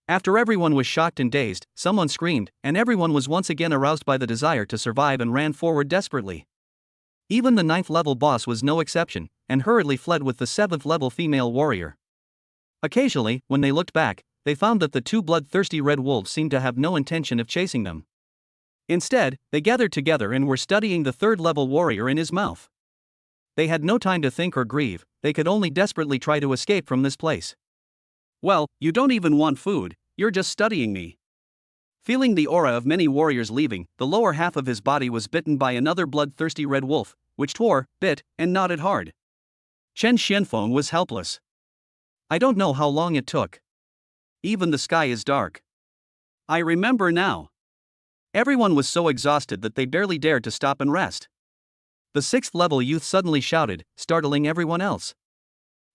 [SPEAKER 1] After everyone was shocked and dazed, someone screamed, and everyone was once again aroused by the desire to survive and ran forward desperately. Even the 9th-level boss was no exception, and hurriedly fled with the 7th-level female warrior. Occasionally, when they looked back, they found that the two bloodthirsty red wolves seemed to have no intention of chasing them. Instead, they gathered together and were studying the 3rd-level warrior in his mouth. They had no time to think or grieve, they could only desperately try to escape from this place.
[SPEAKER 2] Well, you don't even want food, you're just studying me. Feeling the aura of many warriors leaving, the lower half of his body was bitten by another bloodthirsty red wolf, which tore, bit, and gnawed hard.
[SPEAKER 1] Chen Xianfeng was helpless. I don't know how long it took.
[SPEAKER 2] Even the sky is dark. I remember now. Everyone was so exhausted that they barely dared to stop and rest.
[SPEAKER 1] The 6th-level youth suddenly shouted, startling everyone else.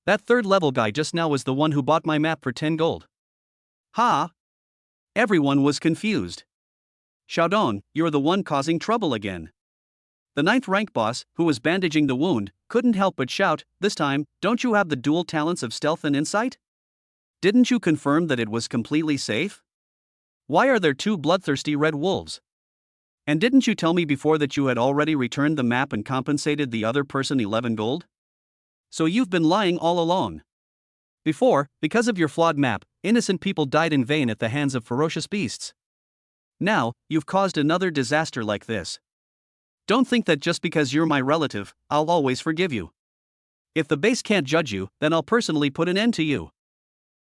[SPEAKER 1] That 3rd-level guy just now was the one who bought my map for 10 gold.
[SPEAKER 2] Ha! Everyone was confused. Xiaodong, you're the one causing trouble again. The 9th rank boss, who was bandaging the wound, couldn't help but shout, this time, don't you have the dual talents of stealth and insight? Didn't you confirm that it was completely safe? Why are there two bloodthirsty red wolves? And didn't you tell me before that you had already returned the map and compensated the other person 11 gold? So you've been lying all along.
[SPEAKER 1] Before, because of your flawed map, innocent people died in vain at the hands of ferocious beasts.
[SPEAKER 2] Now, you've caused another disaster like this. Don't think that just because you're my relative, I'll always forgive you. If the base can't judge you, then I'll personally put an end to you.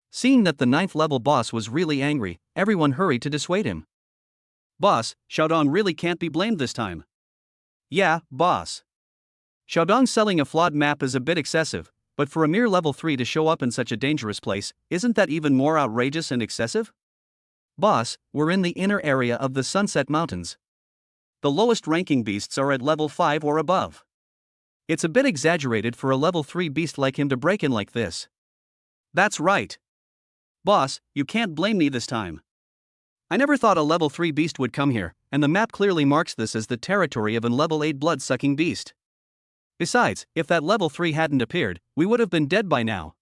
[SPEAKER 1] Seeing that the 9th-level boss was really angry, everyone hurried to dissuade him.
[SPEAKER 2] Boss, Xiaodong really can't be blamed this time.
[SPEAKER 1] Yeah, boss. Xiaodong selling a flawed map is a bit excessive, but for a mere level 3 to show up in such a dangerous place, isn't that even more outrageous and excessive? Boss, we're in the inner area of the Sunset Mountains.
[SPEAKER 2] The lowest ranking beasts are at level 5 or above.
[SPEAKER 1] It's a bit exaggerated for a level 3 beast like him to break in like this.
[SPEAKER 2] That's right. Boss, you can't blame me this time.
[SPEAKER 1] I never thought a level 3 beast would come here, and the map clearly marks this as the territory of a level 8 blood-sucking beast. Besides, if that level 3 hadn't appeared, we would have been dead by now.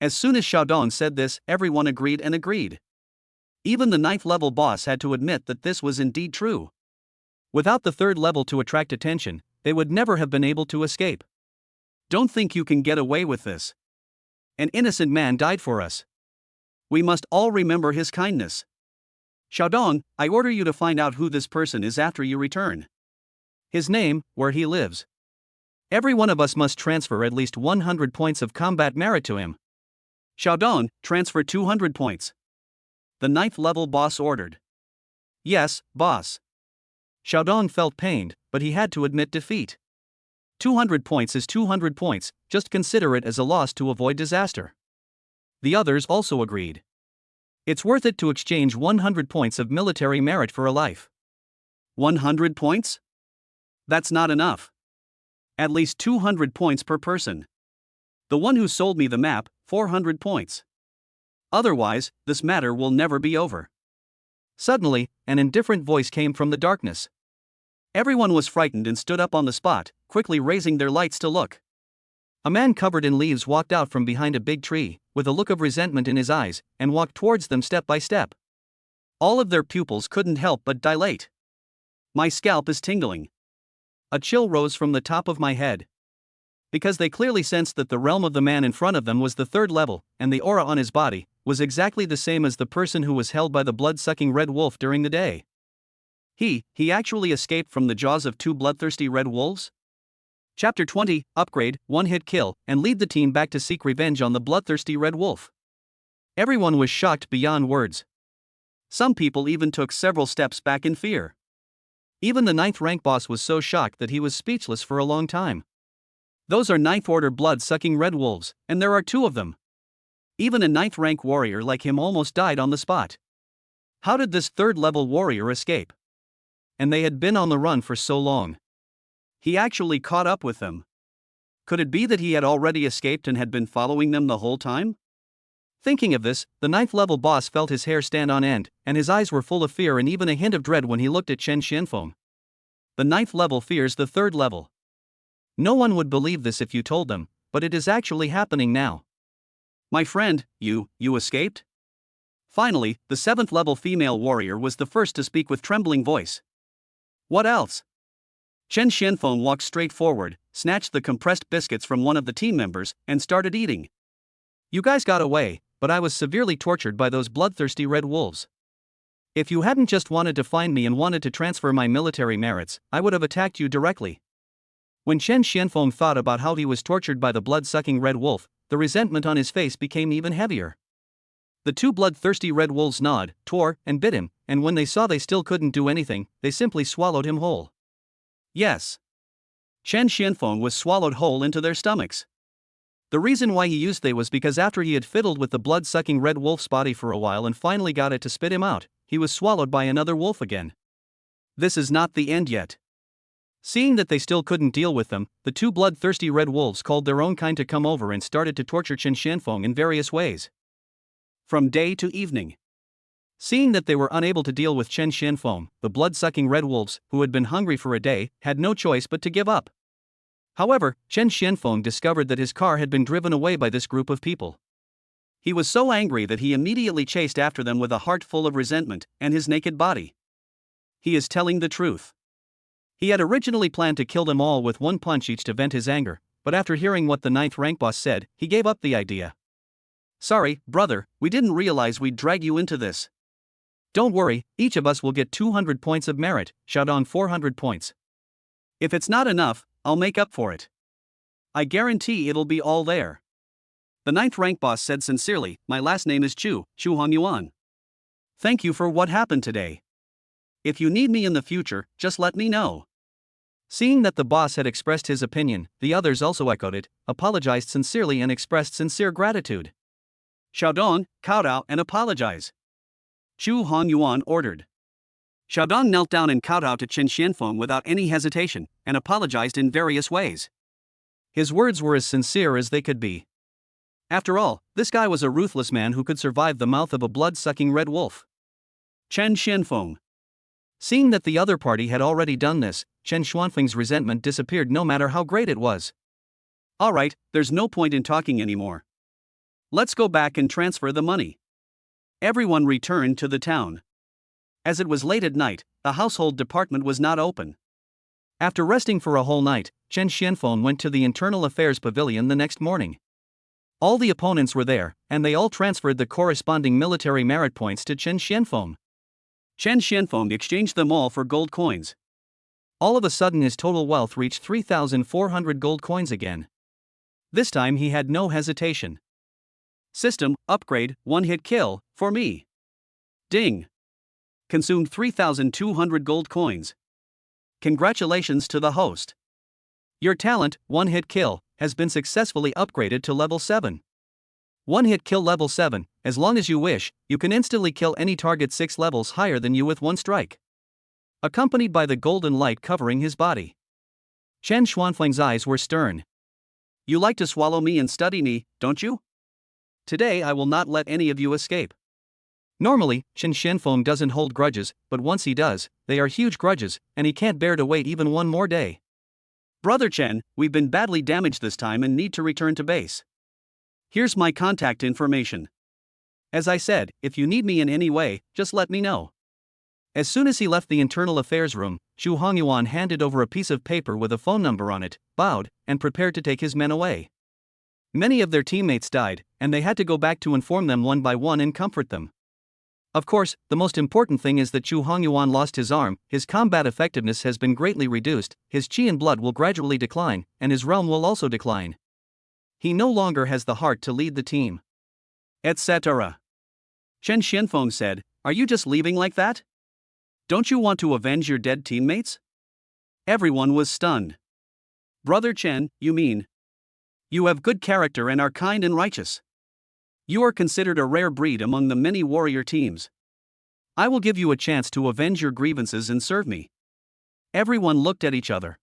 [SPEAKER 2] As soon as Xiaodong said this, everyone agreed and agreed. Even the 9th level boss had to admit that this was indeed true.
[SPEAKER 1] Without the 3rd level to attract attention, they would never have been able to escape.
[SPEAKER 2] Don't think you can get away with this.
[SPEAKER 1] An innocent man died for us.
[SPEAKER 2] We must all remember his kindness. Xiaodong, I order you to find out who this person is after you return.
[SPEAKER 1] His name, where he lives. Every one of us must transfer at least 100 points of combat merit to him.
[SPEAKER 2] Xiaodong, transfer 200 points. The 9th level boss ordered.
[SPEAKER 1] Yes, boss. Xiaodong felt pained, but he had to admit defeat. 200 points is 200 points, just consider it as a loss to avoid disaster. The others also agreed. It's worth it to exchange 100 points of military merit for a life.
[SPEAKER 2] 100 points? That's not enough. At least 200 points per person. The one who sold me the map, 400 points. Otherwise, this matter will never be over.
[SPEAKER 1] Suddenly, an indifferent voice came from the darkness.
[SPEAKER 2] Everyone was frightened and stood up on the spot, quickly raising their lights to look.
[SPEAKER 1] A man covered in leaves walked out from behind a big tree, with a look of resentment in his eyes, and walked towards them step by step.
[SPEAKER 2] All of their pupils couldn't help but dilate. My scalp is tingling.
[SPEAKER 1] A chill rose from the top of my head. Because they clearly sensed that the realm of the man in front of them was the 3rd level, and the aura on his body was exactly the same as the person who was held by the blood-sucking red wolf during the day.
[SPEAKER 2] He actually escaped from the jaws of two bloodthirsty red wolves?
[SPEAKER 1] Chapter 20, Upgrade, One-Hit Kill, and lead the team back to seek revenge on the bloodthirsty Red Wolf. Everyone was shocked beyond words. Some people even took several steps back in fear. Even the 9th rank boss was so shocked that he was speechless for a long time. Those are 9th order blood-sucking red wolves, and there are 2 of them. Even a 9th rank warrior like him almost died on the spot. How did this 3rd level warrior escape? And they had been on the run for so long. He actually caught up with them. Could it be that he had already escaped and had been following them the whole time? Thinking of this, the 9th level boss felt his hair stand on end, and his eyes were full of fear and even a hint of dread when he looked at Chen Xianfeng. The 9th level fears the 3rd level. No one would believe this if you told them, but it is actually happening now. My friend, you escaped? Finally, the 7th level female warrior was the first to speak with trembling voice. What else? Chen Xianfeng walked straight forward, snatched the compressed biscuits from one of the team members, and started eating. You guys got away, but I was severely tortured by those bloodthirsty red wolves. If you hadn't just wanted to find me and wanted to transfer my military merits, I would have attacked you directly. When Chen Xianfeng thought about how he was tortured by the blood-sucking red wolf, the resentment on his face became even heavier. The 2 bloodthirsty red wolves gnawed, tore, and bit him, and when they saw they still couldn't do anything, they simply swallowed him whole. Yes. Chen Xianfeng was swallowed whole into their stomachs. The reason why he used they was because after he had fiddled with the blood-sucking red wolf's body for a while and finally got it to spit him out, he was swallowed by another wolf again. This is not the end yet. Seeing that they still couldn't deal with them, the 2 bloodthirsty red wolves called their own kind to come over and started to torture Chen Xianfeng in various ways. From day to evening. Seeing that they were unable to deal with Chen Xianfeng, the blood-sucking red wolves, who had been hungry for a day, had no choice but to give up. However, Chen Xianfeng discovered that his car had been driven away by this group of people. He was so angry that he immediately chased after them with a heart full of resentment and his naked body. He is telling the truth. He had originally planned to kill them all with 1 punch each to vent his anger, but after hearing what the 9th rank boss said, he gave up the idea. Sorry, brother, we didn't realize we'd drag you into this. Don't worry, each of us will get 200 points of merit, Xiaodong 400 points. If it's not enough, I'll make up for it. I guarantee it'll be all there. The 9th rank boss said sincerely, my last name is Chu Hongyuan. Thank you for what happened today. If you need me in the future, just let me know. Seeing that the boss had expressed his opinion, the others also echoed it, apologized sincerely and expressed sincere gratitude. Xiaodong, kowtow and apologize. Chu Hongyuan ordered. Xiaodong knelt down and kowtowed to Chen Xianfeng without any hesitation, and apologized in various ways. His words were as sincere as they could be. After all, this guy was a ruthless man who could survive the mouth of a blood-sucking red wolf. Chen Xianfeng. Seeing that the other party had already done this, Chen Xianfeng's resentment disappeared no matter how great it was. Alright, there's no point in talking anymore. Let's go back and transfer the money. Everyone returned to the town. As it was late at night, the household department was not open. After resting for a whole night, Chen Xianfeng went to the Internal Affairs Pavilion the next morning. All the opponents were there, and they all transferred the corresponding military merit points to Chen Xianfeng. Chen Xianfeng exchanged them all for gold coins. All of a sudden his total wealth reached 3,400 gold coins again. This time he had no hesitation. System, upgrade, 1-hit kill, for me. Ding. Consumed 3,200 gold coins. Congratulations to the host. Your talent, 1-hit kill, has been successfully upgraded to level 7. 1-hit kill level 7, as long as you wish, you can instantly kill any target 6 levels higher than you with 1 strike. Accompanied by the golden light covering his body. Chen Xianfeng's eyes were stern. You like to swallow me and study me, don't you? Today I will not let any of you escape. Normally, Chen Xianfeng doesn't hold grudges, but once he does, they are huge grudges, and he can't bear to wait even one more day. Brother Chen, we've been badly damaged this time and need to return to base. Here's my contact information. As I said, if you need me in any way, just let me know. As soon as he left the internal affairs room, Chu Hongyuan handed over a piece of paper with a phone number on it, bowed, and prepared to take his men away. Many of their teammates died, and they had to go back to inform them one by one and comfort them. Of course, the most important thing is that Chu Hongyuan lost his arm, his combat effectiveness has been greatly reduced, his qi and blood will gradually decline, and his realm will also decline. He no longer has the heart to lead the team. Etc. Chen Xianfeng said, "Are you just leaving like that? Don't you want to avenge your dead teammates?" Everyone was stunned. "Brother Chen, you mean? You have good character and are kind and righteous. You are considered a rare breed among the many warrior teams. I will give you a chance to avenge your grievances and serve me." Everyone looked at each other.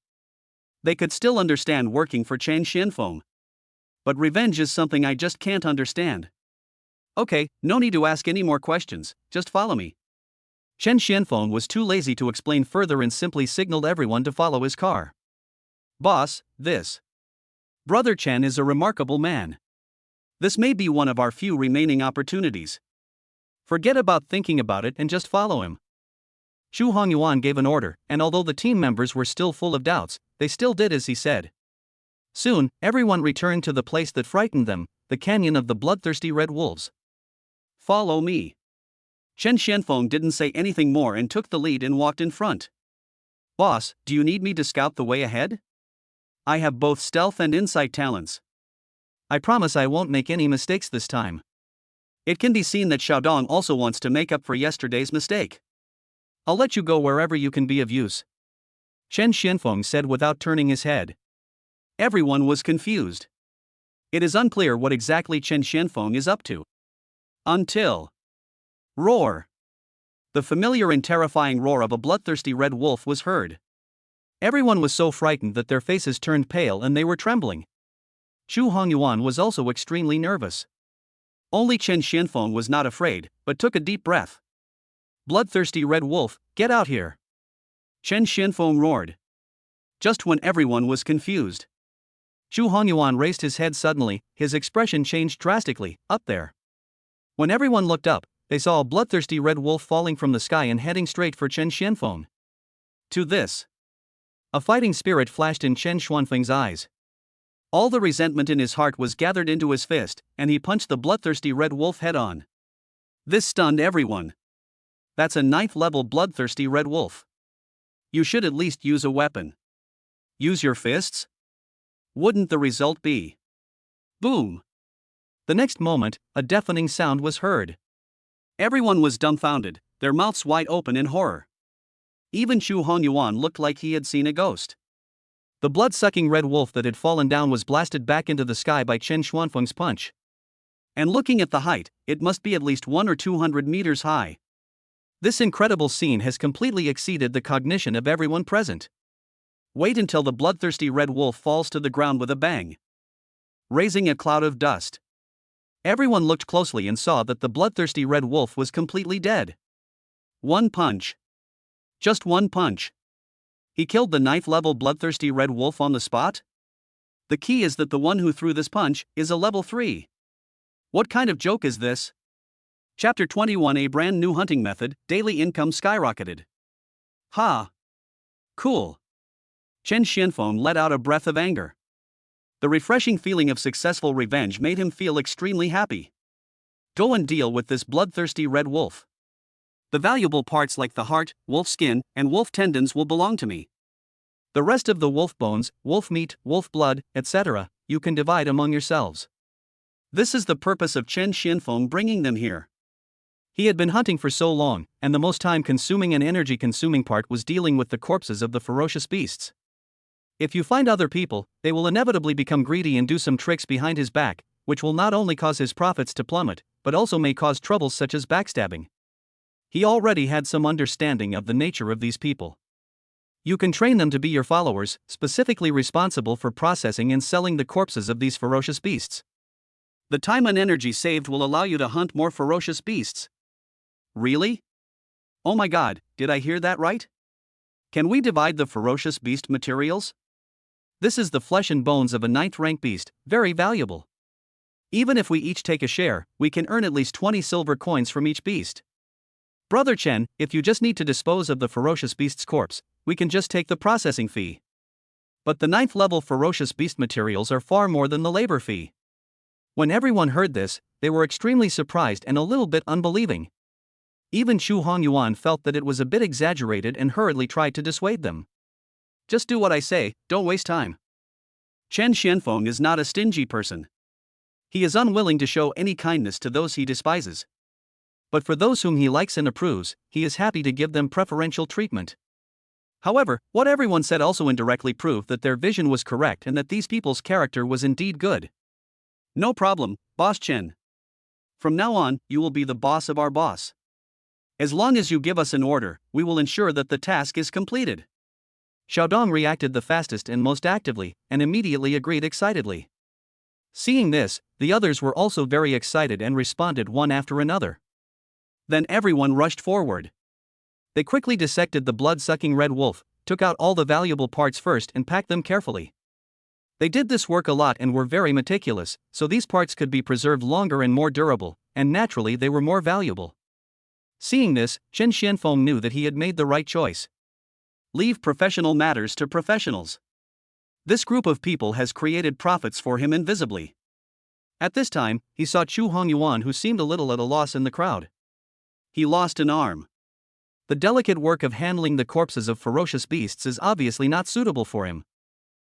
[SPEAKER 1] They could still understand working for Chen Xianfeng. But revenge is something I just can't understand. Okay, no need to ask any more questions, just follow me. Chen Xianfeng was too lazy to explain further and simply signaled everyone to follow his car. "Boss, this Brother Chen is a remarkable man. This may be one of our few remaining opportunities. Forget about thinking about it and just follow him." Chu Hongyuan gave an order, and although the team members were still full of doubts, they still did as he said. Soon, everyone returned to the place that frightened them, the canyon of the bloodthirsty red wolves. "Follow me." Chen Xianfeng didn't say anything more and took the lead and walked in front. "Boss, do you need me to scout the way ahead? I have both stealth and insight talents. I promise I won't make any mistakes this time." It can be seen that Xiaodong also wants to make up for yesterday's mistake. "I'll let you go wherever you can be of use," Chen Xianfeng said without turning his head. Everyone was confused. It is unclear what exactly Chen Xianfeng is up to. Until roar. The familiar and terrifying roar of a bloodthirsty red wolf was heard. Everyone was so frightened that their faces turned pale and they were trembling. Chu Hongyuan was also extremely nervous. Only Chen Xianfeng was not afraid, but took a deep breath. "Bloodthirsty red wolf, get out here!" Chen Xianfeng roared. Just when everyone was confused, Chu Hongyuan raised his head suddenly, his expression changed drastically. Up there. When everyone looked up, they saw a bloodthirsty red wolf falling from the sky and heading straight for Chen Xianfeng. To this, a fighting spirit flashed in Chen Xuanfeng's eyes. All the resentment in his heart was gathered into his fist, and he punched the bloodthirsty red wolf head on. This stunned everyone. That's a 9th level bloodthirsty red wolf. You should at least use a weapon. Use your fists? Wouldn't the result be? Boom! The next moment, a deafening sound was heard. Everyone was dumbfounded, their mouths wide open in horror. Even Chu Hongyuan looked like he had seen a ghost. The blood-sucking red wolf that had fallen down was blasted back into the sky by Chen Xuanfeng's punch. And looking at the height, it must be at least 100 or 200 meters high. This incredible scene has completely exceeded the cognition of everyone present. Wait until the bloodthirsty red wolf falls to the ground with a bang, raising a cloud of dust. Everyone looked closely and saw that the bloodthirsty red wolf was completely dead. One punch. Just one punch. He killed the 9th level bloodthirsty red wolf on the spot? The key is that the one who threw this punch is a level 3. What kind of joke is this? Chapter 21. A brand new hunting method, daily income skyrocketed. Ha! Cool. Chen Xianfeng let out a breath of anger. The refreshing feeling of successful revenge made him feel extremely happy. Go and deal with this bloodthirsty red wolf. The valuable parts like the heart, wolf skin, and wolf tendons will belong to me. The rest of the wolf bones, wolf meat, wolf blood, etc., you can divide among yourselves. This is the purpose of Chen Xianfeng bringing them here. He had been hunting for so long, and the most time-consuming and energy-consuming part was dealing with the corpses of the ferocious beasts. If you find other people, they will inevitably become greedy and do some tricks behind his back, which will not only cause his profits to plummet, but also may cause troubles such as backstabbing. He already had some understanding of the nature of these people. You can train them to be your followers, specifically responsible for processing and selling the corpses of these ferocious beasts. The time and energy saved will allow you to hunt more ferocious beasts. Really? Oh my god, did I hear that right? Can we divide the ferocious beast materials? This is the flesh and bones of a 9th rank beast, very valuable. Even if we each take a share, we can earn at least 20 silver coins from each beast. Brother Chen, if you just need to dispose of the ferocious beast's corpse, we can just take the processing fee. But the 9th level ferocious beast materials are far more than the labor fee. When everyone heard this, they were extremely surprised and a little bit unbelieving. Even Chu Hongyuan felt that it was a bit exaggerated and hurriedly tried to dissuade them.
[SPEAKER 2] Just do what I say, don't waste time. Chen Xianfeng is not a stingy person. He is unwilling to show any kindness to those he despises.
[SPEAKER 1] But for those whom he likes and approves, he is happy to give them preferential treatment.
[SPEAKER 2] However, what everyone said also indirectly proved that their vision was correct and that these people's character was indeed good. No problem, Boss Chen. From now on, you will be the boss of our boss. As long as you give us an order, we will ensure that the task is completed.
[SPEAKER 1] Xiaodong reacted the fastest and most actively, and immediately agreed excitedly. Seeing this, the others were also very excited and responded one after another.
[SPEAKER 2] Then everyone rushed forward.
[SPEAKER 1] They quickly dissected the blood-sucking red wolf, took out all the valuable parts first and packed them carefully. They did this work a lot and were very meticulous, so these parts could be preserved longer and more durable, and naturally they were more valuable. Seeing this, Chen Xianfeng knew that he had made the right choice.
[SPEAKER 2] Leave professional matters to professionals. This group of people has created profits for him invisibly.
[SPEAKER 1] At this time, he saw Chu Hongyuan, who seemed a little at a loss in the crowd.
[SPEAKER 2] He lost an arm.
[SPEAKER 1] The delicate work of handling the corpses of ferocious beasts is obviously not suitable for him.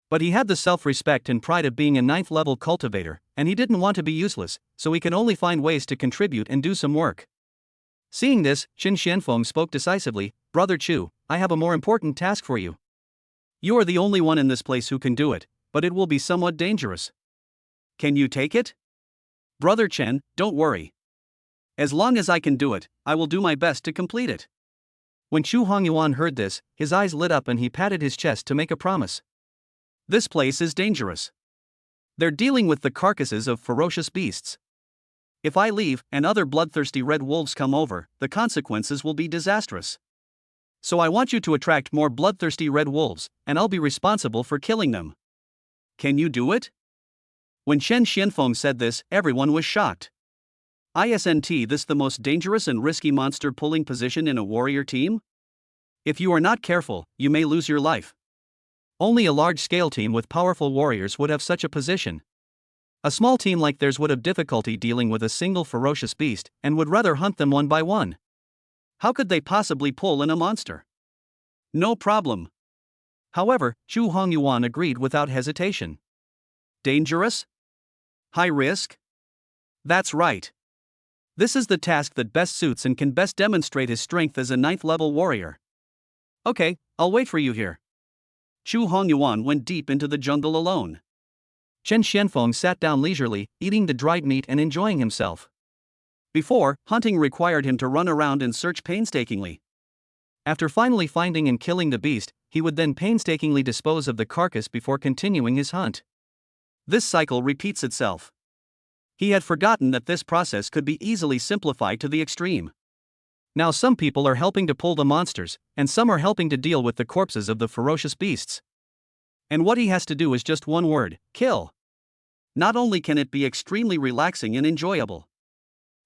[SPEAKER 1] But he had the self-respect and pride of being a 9th-level cultivator, and he didn't want to be useless, so he could only find ways to contribute and do some work. Seeing this, Chen Xianfeng spoke decisively, "Brother Chu, I have a more important task for you.
[SPEAKER 2] You are the only one in this place who can do it, but it will be somewhat dangerous. Can you take it? Brother Chen, don't worry. As long as I can do it, I will do my best to complete it."
[SPEAKER 1] When Chu Hongyuan heard this, his eyes lit up and he patted his chest to make a promise.
[SPEAKER 2] This place is dangerous. They're dealing with the carcasses of ferocious beasts. If I leave and other bloodthirsty red wolves come over, the consequences will be disastrous. So I want you to attract more bloodthirsty red wolves, and I'll be responsible for killing them. Can you do it? When Chen Xianfeng said this, everyone was shocked. Isn't this the most dangerous and risky monster pulling position in a warrior team? If you are not careful, you may lose your life.
[SPEAKER 1] Only a large-scale team with powerful warriors would have such a position. A small team like theirs would have difficulty dealing with a single ferocious beast, and would rather hunt them one by one.
[SPEAKER 2] How could they possibly pull in a monster? No problem.
[SPEAKER 1] However, Chu Hongyuan agreed without hesitation.
[SPEAKER 2] Dangerous? High risk? That's right. This is the task that best suits and can best demonstrate his strength as a 9th-level warrior. Okay, I'll wait for you here. Chu Hongyuan went deep into the jungle alone.
[SPEAKER 1] Chen Xianfeng sat down leisurely, eating the dried meat and enjoying himself.
[SPEAKER 2] Before, hunting required him to run around and search painstakingly.
[SPEAKER 1] After finally finding and killing the beast, he would then painstakingly dispose of the carcass before continuing his hunt.
[SPEAKER 2] This cycle repeats itself. He had forgotten that this process could be easily simplified to the extreme.
[SPEAKER 1] Now some people are helping to pull the monsters, and some are helping to deal with the corpses of the ferocious beasts.
[SPEAKER 2] And what he has to do is just one word: kill. Not only can it be extremely relaxing and enjoyable,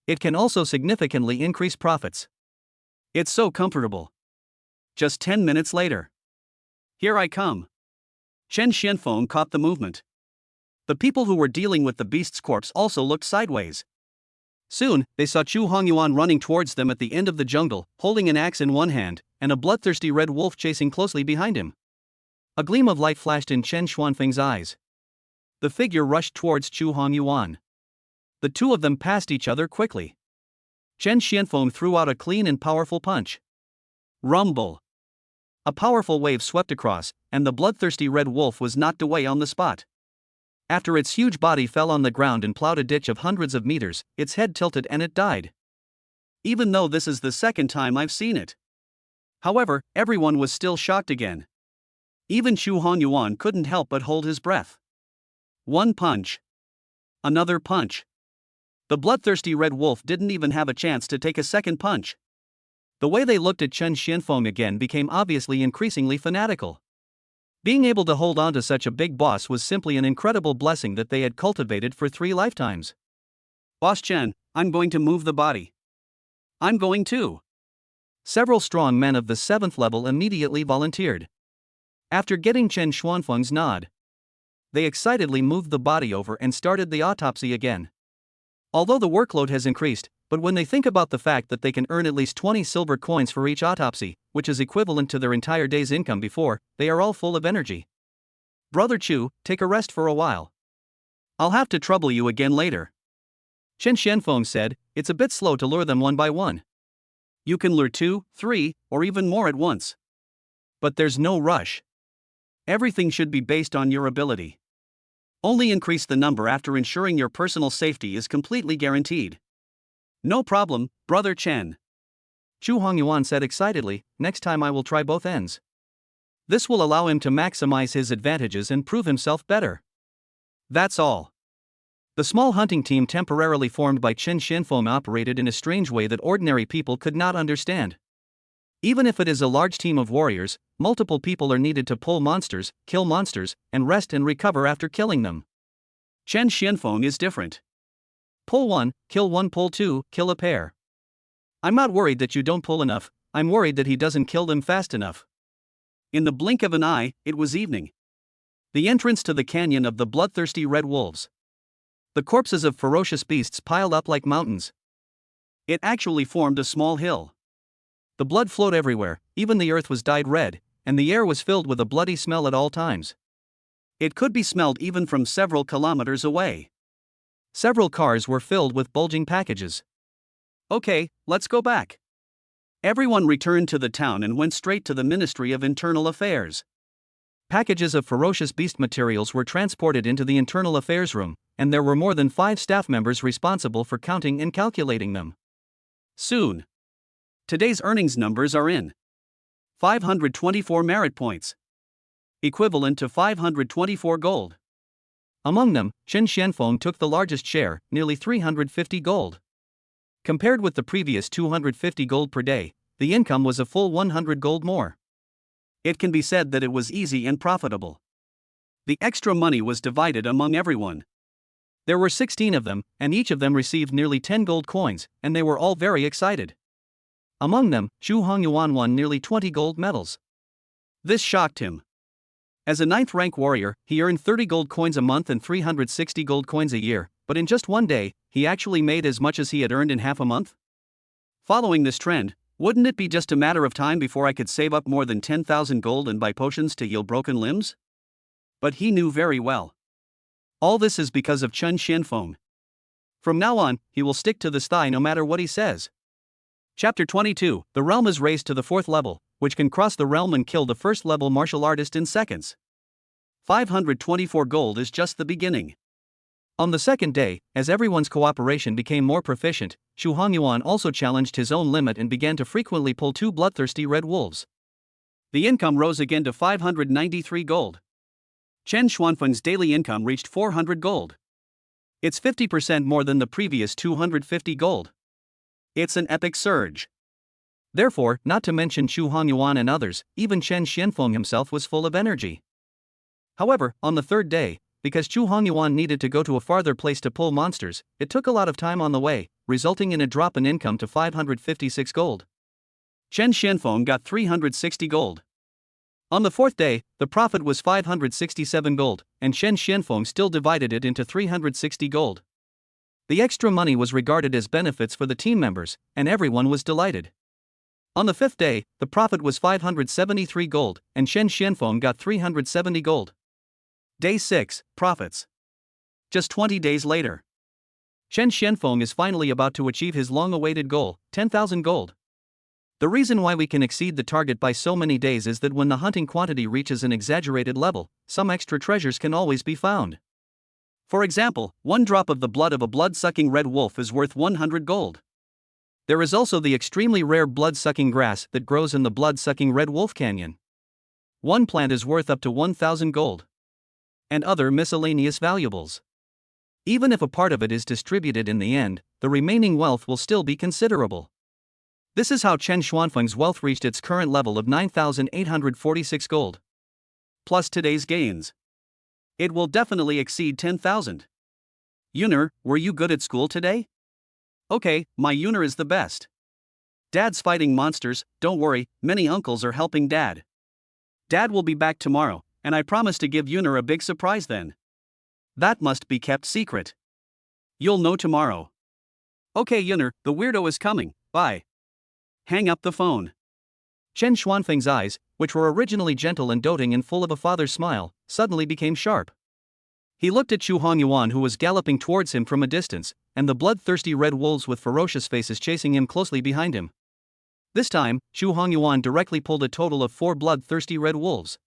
[SPEAKER 1] it can also significantly increase profits.
[SPEAKER 2] It's so comfortable. Just 10 minutes later. Here I come. Chen Xianfeng caught the movement. The people who were dealing with the beast's corpse also looked sideways. Soon, they saw Chu Hongyuan running towards them at the end of the jungle, holding an axe in one hand, and a bloodthirsty red wolf chasing closely behind him. A gleam of light flashed in Chen Xianfeng's eyes. The figure rushed towards Chu Hongyuan. The two of them passed each other quickly. Chen Xianfeng threw out a clean and powerful punch. Rumble! A powerful wave swept across, and the bloodthirsty red wolf was knocked away on the spot. After its huge body fell on the ground and plowed a ditch of hundreds of meters, its head tilted and it died. Even though this is the second time I've seen it. However, everyone was still shocked again. Even Chu Hongyuan couldn't help but hold his breath. One punch. Another punch. The bloodthirsty red wolf didn't even have a chance to take a second punch. The way they looked at Chen Xianfeng again became obviously increasingly fanatical. Being able to hold on to such a big boss was simply an incredible blessing that they had cultivated for 3 lifetimes. Boss Chen, I'm going to move the body. I'm going too. Several strong men of the 7th level immediately volunteered. After getting Chen Xianfeng's nod, they excitedly moved the body over and started the autopsy again. Although the workload has increased,
[SPEAKER 1] But when they think about the fact that they can earn at least 20 silver coins for each autopsy, which is equivalent to their entire day's income before, they are all full of energy. Brother Chu, take a rest for a while. I'll have to trouble you again later. Chen Xianfeng said, it's a bit slow to lure them one by one. You can lure 2, 3, or even more at once. But there's no rush. Everything should be based on your ability. Only increase the number after ensuring your personal safety is completely guaranteed. No problem, Brother Chen. Chu Hongyuan said excitedly, next time I will try both ends. This will allow him to maximize his advantages and prove himself better. That's all. The small hunting team temporarily formed by Chen Xianfeng operated in a strange way that ordinary people could not understand. Even if it is a large team of warriors, multiple people are needed to pull monsters, kill monsters, and rest and recover after killing them. Chen Xianfeng is different. Pull 1, pull 2, kill a pair. I'm not worried that you don't pull enough, I'm worried that he doesn't kill them fast enough. In the blink of an eye, it was evening. The entrance to the canyon of the bloodthirsty red wolves. The corpses of ferocious beasts piled up like mountains. It actually formed a small hill. The blood flowed everywhere, even the earth was dyed red, and the air was filled with a bloody smell at all times. It could be smelled even from several kilometers away. Several cars were filled with bulging packages. Okay, let's go back. Everyone returned to the town and went straight to the Ministry of Internal Affairs. Packages of ferocious beast materials were transported into the Internal Affairs room, and there were more than 5 staff members responsible for counting and calculating them. Soon. Today's earnings numbers are in. 524 merit points. Equivalent to 524 gold. Among them, Chen Xianfeng took the largest share, nearly 350 gold. Compared with the previous 250 gold per day, the income was a full 100 gold more. It can be said that it was easy and profitable. The extra money was divided among everyone. There were 16 of them, and each of them received nearly 10 gold coins, and they were all very excited. Among them, Chu Hongyuan won nearly 20 gold medals. This shocked him. As a 9th rank warrior, he earned 30 gold coins a month and 360 gold coins a year, but in just one day, he actually made as much as he had earned in half a month? Following this trend, wouldn't it be just a matter of time before I could save up more than 10,000 gold and buy potions to heal broken limbs? But he knew very well. All this is because of Chen Xianfeng. From now on, he will stick to this thigh no matter what he says. Chapter 22, the realm is raised to the 4th level, which can cross the realm and kill the 1st level martial artist in seconds. 524 gold is just the beginning. On the second day, as everyone's cooperation became more proficient, Chu Hongyuan also challenged his own limit and began to frequently pull 2 bloodthirsty red wolves. The income rose again to 593 gold. Chen Xuanfeng's daily income reached 400 gold. It's 50% more than the previous 250 gold. It's an epic surge. Therefore, not to mention Chu Hongyuan and others, even Chen Xianfeng himself was full of energy. However, on the 3rd day, because Chu Hongyuan needed to go to a farther place to pull monsters, it took a lot of time on the way, resulting in a drop in income to 556 gold. Chen Xianfeng got 360 gold. On the 4th day, the profit was 567 gold, and Chen Xianfeng still divided it into 360 gold. The extra money was regarded as benefits for the team members, and everyone was delighted. On the 5th day, the profit was 573 gold, and Chen Xianfeng got 370 gold. Day 6, profits. Just 20 days later. Chen Xianfeng is finally about to achieve his long-awaited goal, 10,000 gold. The reason why we can exceed the target by so many days is that when the hunting quantity reaches an exaggerated level, some extra treasures can always be found. For example, 1 drop of the blood of a blood-sucking red wolf is worth 100 gold. There is also the extremely rare blood-sucking grass that grows in the blood-sucking red wolf canyon. 1 plant is worth up to 1,000 gold. And other miscellaneous valuables. Even if a part of it is distributed in the end, the remaining wealth will still be considerable. This is how Chen Xuanfeng's wealth reached its current level of 9,846 gold. Plus today's gains. It will definitely exceed 10,000. Yuner, were you good at school today? Okay, my Yuner is the best. Dad's fighting monsters, don't worry, many uncles are helping Dad. Dad will be back tomorrow, and I promise to give Yuner a big surprise then. That must be kept secret. You'll know tomorrow.
[SPEAKER 2] Okay, Yunner, the weirdo is coming, bye. Hang up the phone.
[SPEAKER 1] Chen Xuanfeng's eyes, which were originally gentle and doting and full of a father's smile, suddenly became sharp. He looked at Chu Hongyuan, who was galloping towards him from a distance, and the bloodthirsty red wolves with ferocious faces chasing him closely behind him. This time, Chu Hongyuan directly pulled a total of 4 bloodthirsty red wolves.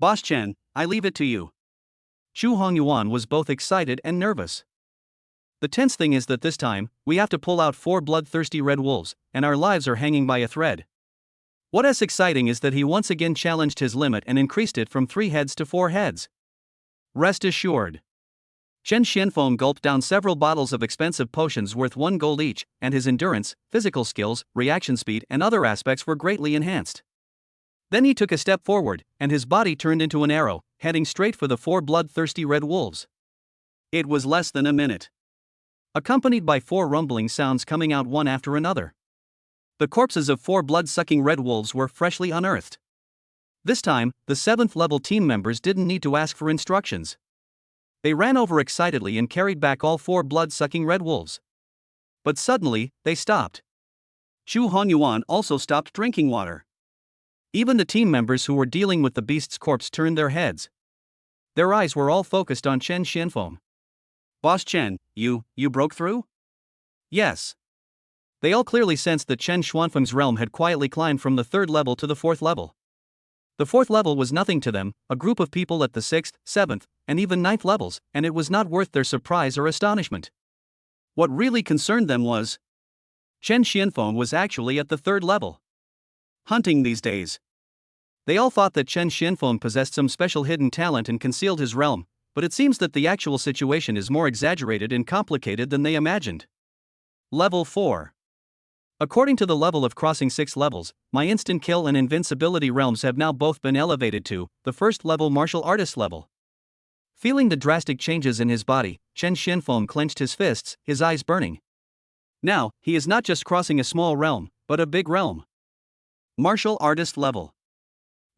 [SPEAKER 2] Boss Chen, I leave it to you.
[SPEAKER 1] Chu Hongyuan was both excited and nervous. The tense thing is that this time, we have to pull out 4 bloodthirsty red wolves, and our lives are hanging by a thread. What is exciting is that he once again challenged his limit and increased it from 3 heads to 4 heads. Rest assured. Chen Xianfeng gulped down several bottles of expensive potions worth 1 gold each, and his endurance, physical skills, reaction speed, and other aspects were greatly enhanced. Then he took a step forward, and his body turned into an arrow, heading straight for the 4 bloodthirsty red wolves.
[SPEAKER 2] It was less than a minute,
[SPEAKER 1] accompanied by 4 rumbling sounds coming out one after another. The corpses of 4 blood-sucking red wolves were freshly unearthed. This time, the 7th level team members didn't need to ask for instructions. They ran over excitedly and carried back all 4 blood-sucking red wolves. But suddenly, they stopped.
[SPEAKER 2] Chu Hongyuan also stopped drinking water.
[SPEAKER 1] Even the team members who were dealing with the beast's corpse turned their heads. Their eyes were all focused on Chen Xianfeng.
[SPEAKER 2] Boss Chen, you broke through?
[SPEAKER 1] Yes. They all clearly sensed that Chen Xuanfeng's realm had quietly climbed from the 3rd level to the 4th level. The 4th level was nothing to them, a group of people at the 6th, 7th, and even 9th levels, and it was not worth their surprise or astonishment.
[SPEAKER 2] What really concerned them was
[SPEAKER 1] Chen Xianfeng was actually at the 3rd level.
[SPEAKER 2] Hunting these days.
[SPEAKER 1] They all thought that Chen Xianfeng possessed some special hidden talent and concealed his realm, but it seems that the actual situation is more exaggerated and complicated than they imagined. Level 4. According to the level of crossing 6 levels, my instant kill and invincibility realms have now both been elevated to the 1st level martial artist level. Feeling the drastic changes in his body, Chen Xianfeng clenched his fists, his eyes burning. Now, he is not just crossing a small realm, but a big realm.
[SPEAKER 2] Martial artist level.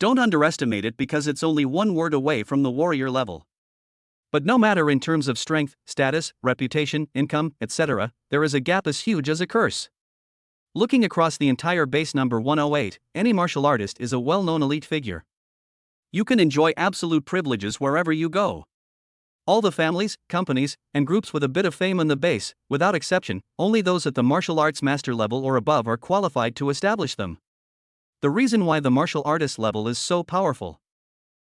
[SPEAKER 2] Don't underestimate it because it's only 1 word away from the warrior level.
[SPEAKER 1] But no matter in terms of strength, status, reputation, income, etc., there is a gap as huge as a curse. Looking across the entire base number 108, any martial artist is a well-known elite figure.
[SPEAKER 2] You can enjoy absolute privileges wherever you go.
[SPEAKER 1] All the families, companies, and groups with a bit of fame in the base, without exception, only those at the martial arts master level or above are qualified to establish them. The reason why the martial artist level is so powerful.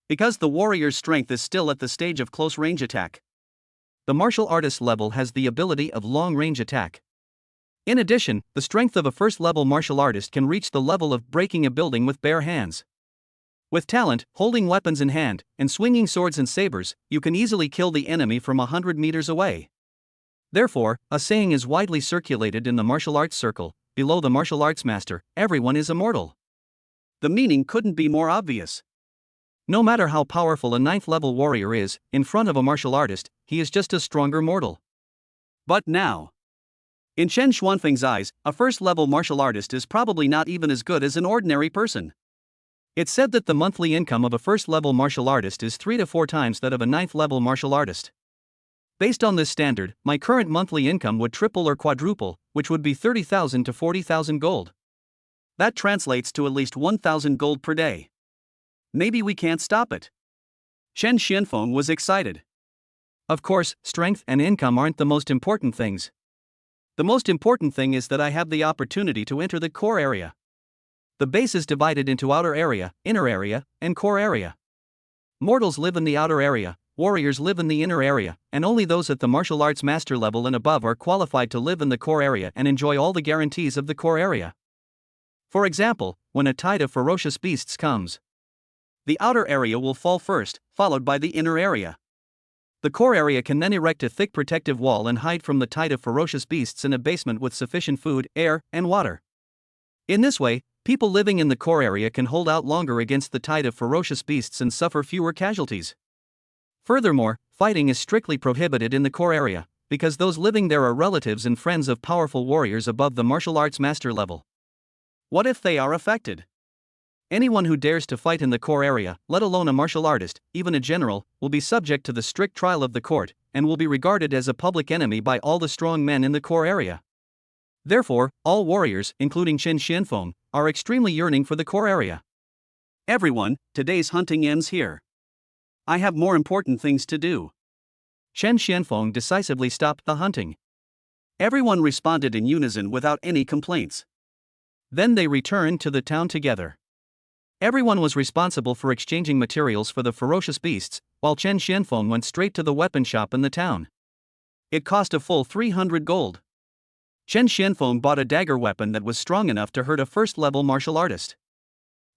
[SPEAKER 2] Because the warrior's strength is still at the stage of close range attack.
[SPEAKER 1] The martial artist level has the ability of long range attack. In addition, the strength of a 1st level martial artist can reach the level of breaking a building with bare hands. With talent, holding weapons in hand, and swinging swords and sabers, you can easily kill the enemy from 100 meters away. Therefore, a saying is widely circulated in the martial arts circle: below the martial arts master, everyone is immortal.
[SPEAKER 2] The meaning couldn't be more obvious.
[SPEAKER 1] No matter how powerful a 9th level warrior is, in front of a martial artist, he is just a stronger mortal.
[SPEAKER 2] But now, in Chen Xuanfeng's eyes, a 1st level martial artist is probably not even as good as an ordinary person.
[SPEAKER 1] It's said that the monthly income of a 1st level martial artist is 3 to 4 times that of a 9th level martial artist. Based on this standard, my current monthly income would triple or quadruple, which would be 30,000 to 40,000 gold.
[SPEAKER 2] That translates to at least 1,000 gold per day. Maybe we can't stop it. Chen Xianfeng was excited.
[SPEAKER 1] Of course, strength and income aren't the most important things. The most important thing is that I have the opportunity to enter the core area. The base is divided into outer area, inner area, and core area. Mortals live in the outer area, warriors live in the inner area, and only those at the martial arts master level and above are qualified to live in the core area and enjoy all the guarantees of the core area. For example, when a tide of ferocious beasts comes,
[SPEAKER 2] the outer area will fall first, followed by the inner area.
[SPEAKER 1] The core area can then erect a thick protective wall and hide from the tide of ferocious beasts in a basement with sufficient food, air, and water. In this way, people living in the core area can hold out longer against the tide of ferocious beasts and suffer fewer casualties. Furthermore, fighting is strictly prohibited in the core area, because those living there are relatives and friends of powerful warriors above the martial arts master level.
[SPEAKER 2] What if they are affected?
[SPEAKER 1] Anyone who dares to fight in the core area, let alone a martial artist, even a general, will be subject to the strict trial of the court, and will be regarded as a public enemy by all the strong men in the core area. Therefore, all warriors, including Chen Xianfeng, are extremely yearning for the core area.
[SPEAKER 2] Everyone, today's hunting ends here. I have more important things to do.
[SPEAKER 1] Chen Xianfeng decisively stopped the hunting.
[SPEAKER 2] Everyone responded in unison without any complaints.
[SPEAKER 1] Then they returned to the town together. Everyone was responsible for exchanging materials for the ferocious beasts, while Chen Xianfeng went straight to the weapon shop in the town. It cost a full 300 gold. Chen Xianfeng bought a dagger weapon that was strong enough to hurt a first-level martial artist.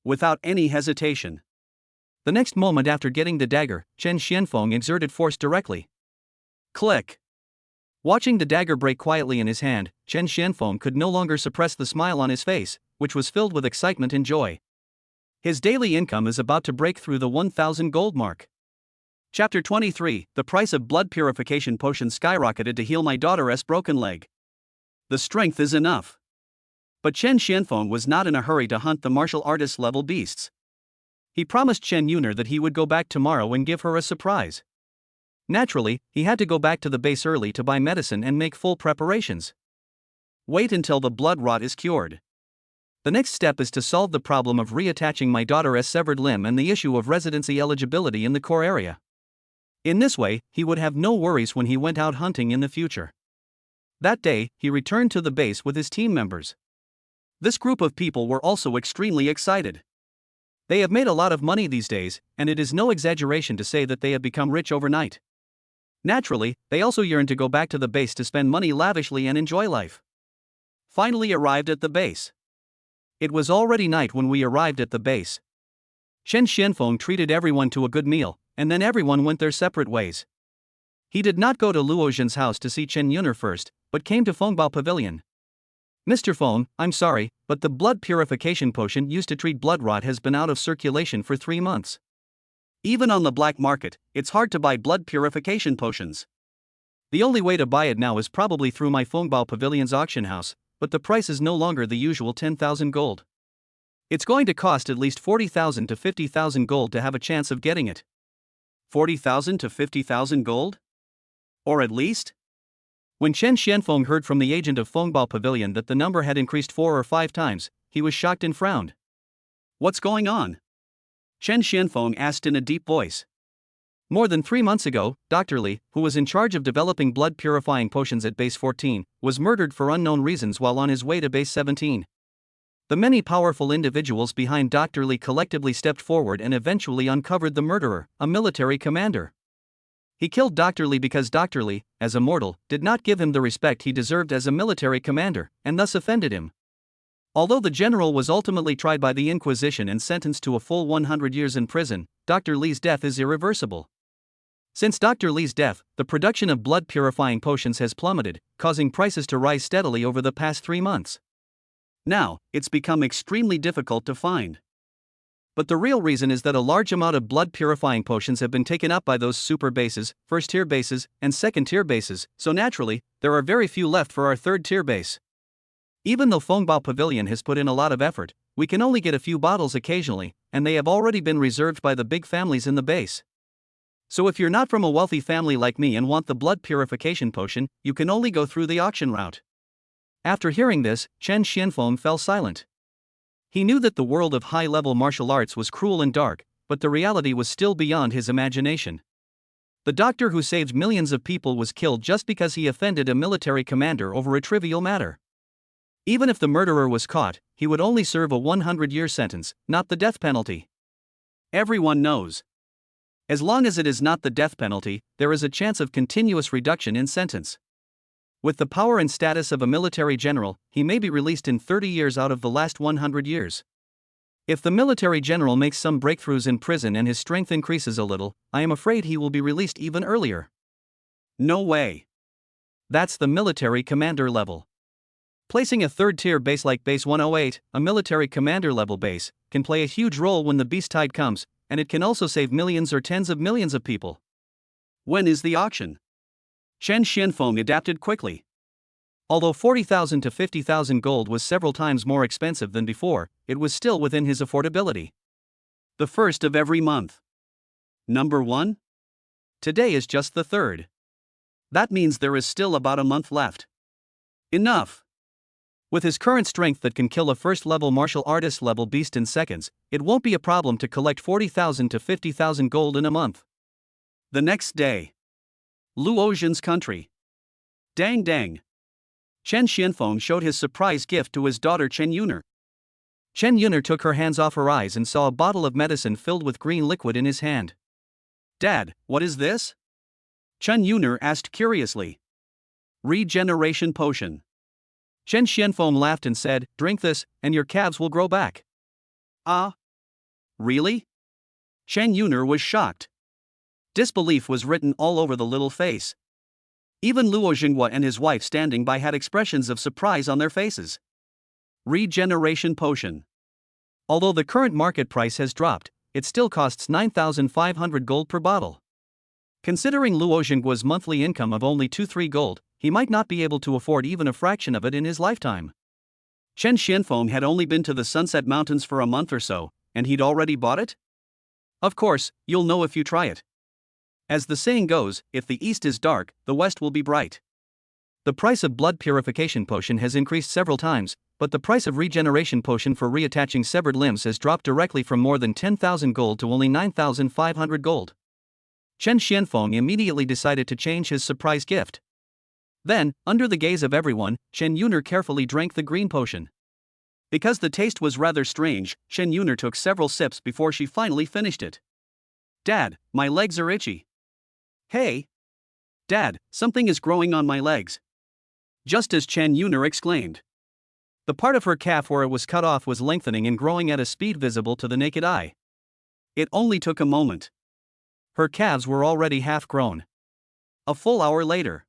[SPEAKER 2] Without any hesitation.
[SPEAKER 1] The next moment after getting the dagger, Chen Xianfeng exerted force directly.
[SPEAKER 2] Click.
[SPEAKER 1] Watching the dagger break quietly in his hand, Chen Xianfeng could no longer suppress the smile on his face, which was filled with excitement and joy. His daily income is about to break through the 1,000 gold mark.
[SPEAKER 2] Chapter 23. The price of blood purification potion skyrocketed to heal my daughter's broken leg. The strength is enough. But Chen Xianfeng was not in a hurry to hunt the martial artist level beasts. He promised Chen Yuner that he would go back tomorrow and give her a surprise. Naturally, he had to go back to the base early to buy medicine and make full preparations. Wait until the blood rot is cured.
[SPEAKER 1] The next step is to solve the problem of reattaching my daughter's severed limb and the issue of residency eligibility in the core area. In this way, he would have no worries when he went out hunting in the future. That day, he returned to the base with his team members.
[SPEAKER 2] This group of people were also extremely excited.
[SPEAKER 1] They have made a lot of money these days, and it is no exaggeration to say that they have become rich overnight. Naturally, they also yearn to go back to the base to spend money lavishly and enjoy life.
[SPEAKER 2] Finally arrived at the base.
[SPEAKER 1] It was already night when we arrived at the base. Chen Xianfeng treated everyone to a good meal, and then everyone went their separate ways. He did not go to Luo Zhen's house to see Chen Yuner first, but came to Fengbao Pavilion. Mr. Feng, I'm sorry, but the blood purification potion used to treat blood rot has been out of circulation for 3 months.
[SPEAKER 2] Even on the black market, it's hard to buy blood purification potions.
[SPEAKER 1] The only way to buy it now is probably through my Fengbao Pavilion's auction house, but the price is no longer the usual 10,000 gold. It's going to cost at least 40,000 to 50,000 gold to have a chance of getting it.
[SPEAKER 2] 40,000 to 50,000 gold? Or at least?
[SPEAKER 1] When Chen Xianfeng heard from the agent of Fengbao Pavilion that the number had increased 4 or 5 times, he was shocked and frowned.
[SPEAKER 2] What's going on? Chen Xianfeng asked in a deep voice.
[SPEAKER 1] More than 3 months ago, Dr. Li, who was in charge of developing blood purifying potions at base 14, was murdered for unknown reasons while on his way to base 17. The many powerful individuals behind Dr. Li collectively stepped forward and eventually uncovered the murderer, a military commander. He killed Dr. Li because Dr. Li, as a mortal, did not give him the respect he deserved as a military commander, and thus offended him. Although the general was ultimately tried by the Inquisition and sentenced to a full 100 years in prison, Dr. Li's death is irreversible. Since Dr. Li's death, the production of blood purifying potions has plummeted, causing prices to rise steadily over the past 3 months.
[SPEAKER 2] Now, it's become extremely difficult to find.
[SPEAKER 1] But the real reason is that a large amount of blood purifying potions have been taken up by those super bases, first tier bases, and second tier bases, so naturally, there are very few left for our third tier base. Even though Fengbao Pavilion has put in a lot of effort, we can only get a few bottles occasionally, and they have already been reserved by the big families in the base. So if you're not from a wealthy family like me and want the blood purification potion, you can only go through the auction route. After hearing this, Chen Xianfeng fell silent. He knew that the world of high-level martial arts was cruel and dark, but the reality was still beyond his imagination. The doctor who saved millions of people was killed just because he offended a military commander over a trivial matter. Even if the murderer was caught, he would only serve a 100-year sentence, not the death penalty.
[SPEAKER 2] Everyone knows. As long as it is not the death penalty, there is a chance of continuous reduction in sentence. With the power and status of a military general, he may be released in 30 years out of the last 100 years. If the military general makes some breakthroughs in prison and his strength increases a little, I am afraid he will be released even earlier. No way.
[SPEAKER 1] That's the military commander level. Placing a third-tier base like Base 108, a military commander-level base, can play a huge role when the beast tide comes, and it can also save millions or tens of millions of people.
[SPEAKER 2] When is the auction? Chen Xianfeng adapted quickly.
[SPEAKER 1] Although 40,000 to 50,000 gold was several times more expensive than before, it was still within his affordability.
[SPEAKER 2] The first of every month. Number 1?
[SPEAKER 1] Today is just the 3rd.
[SPEAKER 2] That means there is still about a month left. Enough.
[SPEAKER 1] With his current strength that can kill a first-level martial artist level beast in seconds, it won't be a problem to collect 40,000 to 50,000 gold in a month.
[SPEAKER 2] The next day. Luoxian's country. Dang dang. Chen Xianfeng showed his surprise gift to his daughter Chen Yuner.
[SPEAKER 1] Chen Yuner took her hands off her eyes and saw a bottle of medicine filled with green liquid in his hand.
[SPEAKER 2] Dad, what is this? Chen Yuner asked curiously. Regeneration potion.
[SPEAKER 1] Chen Xianfeng laughed and said, "Drink this, and your calves will grow back."
[SPEAKER 2] Ah? Really? Chen Yuner was shocked. Disbelief was written all over the little face. Even Luo Xinghua and his wife standing by had expressions of surprise on their faces. Regeneration potion.
[SPEAKER 1] Although the current market price has dropped, it still costs 9,500 gold per bottle. Considering Luo Xinghua's monthly income of only 2-3 gold, he might not be able to afford even a fraction of it in his lifetime.
[SPEAKER 2] Chen Xianfeng had only been to the Sunset Mountains for a month or so, and he'd already bought it? Of course, you'll know if you try it. As the saying goes, if the east is dark, the west will be bright.
[SPEAKER 1] The price of blood purification potion has increased several times, but the price of regeneration potion for reattaching severed limbs has dropped directly from more than 10,000 gold to only 9,500 gold. Chen Xianfeng immediately decided to change his surprise gift. Then, under the gaze of everyone, Chen Yuner carefully drank the green potion. Because the taste was rather strange, Chen Yuner took several sips before she finally finished it.
[SPEAKER 2] Dad, my legs are itchy. Hey! Dad, something is growing on my legs. Just as Chen Yuner exclaimed.
[SPEAKER 1] The part of her calf where it was cut off was lengthening and growing at a speed visible to the naked eye.
[SPEAKER 2] It only took a moment.
[SPEAKER 1] Her calves were already half grown.
[SPEAKER 2] A full hour later.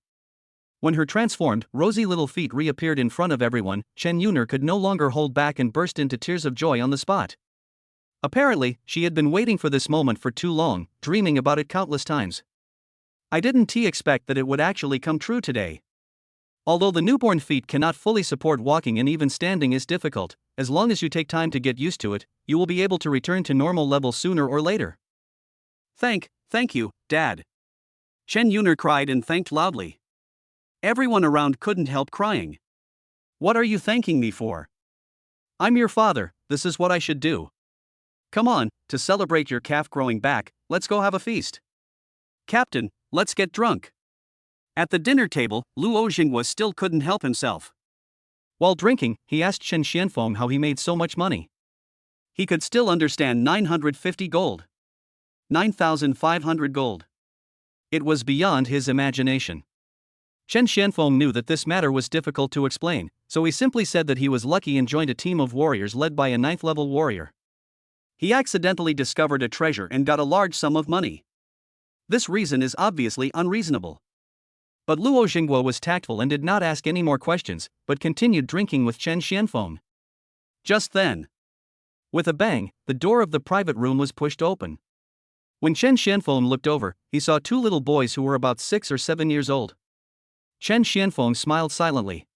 [SPEAKER 1] When her transformed, rosy little feet reappeared in front of everyone, Chen Yuner could no longer hold back and burst into tears of joy on the spot. Apparently, she had been waiting for this moment for too long, dreaming about it countless times. I didn't expect that it would actually come true today. Although the newborn feet cannot fully support walking and even standing is difficult, as long as you take time to get used to it, you will be able to return to normal level sooner or later.
[SPEAKER 2] Thank you, Dad. Chen Yuner cried and thanked loudly. Everyone around couldn't help crying. What are you thanking me for?
[SPEAKER 1] I'm your father, this is what I should do.
[SPEAKER 2] Come on, to celebrate your calf growing back, let's go have a feast. Captain, let's get drunk. At the dinner table, Luo Xinghua still couldn't help himself.
[SPEAKER 1] While drinking, he asked Chen Xianfeng how he made so much money.
[SPEAKER 2] He could still understand 950 gold. 9,500 gold.
[SPEAKER 1] It was beyond his imagination. Chen Xianfeng knew that this matter was difficult to explain, so he simply said that he was lucky and joined a team of warriors led by a 9th-level warrior.
[SPEAKER 2] He accidentally discovered a treasure and got a large sum of money. This reason is obviously unreasonable.
[SPEAKER 1] But Luo Xinghua was tactful and did not ask any more questions, but continued drinking with Chen Xianfeng.
[SPEAKER 2] Just then,
[SPEAKER 1] with a bang, the door of the private room was pushed open. When Chen Xianfeng looked over, he saw 2 little boys who were about 6 or 7 years old. Chen Xianfeng smiled silently.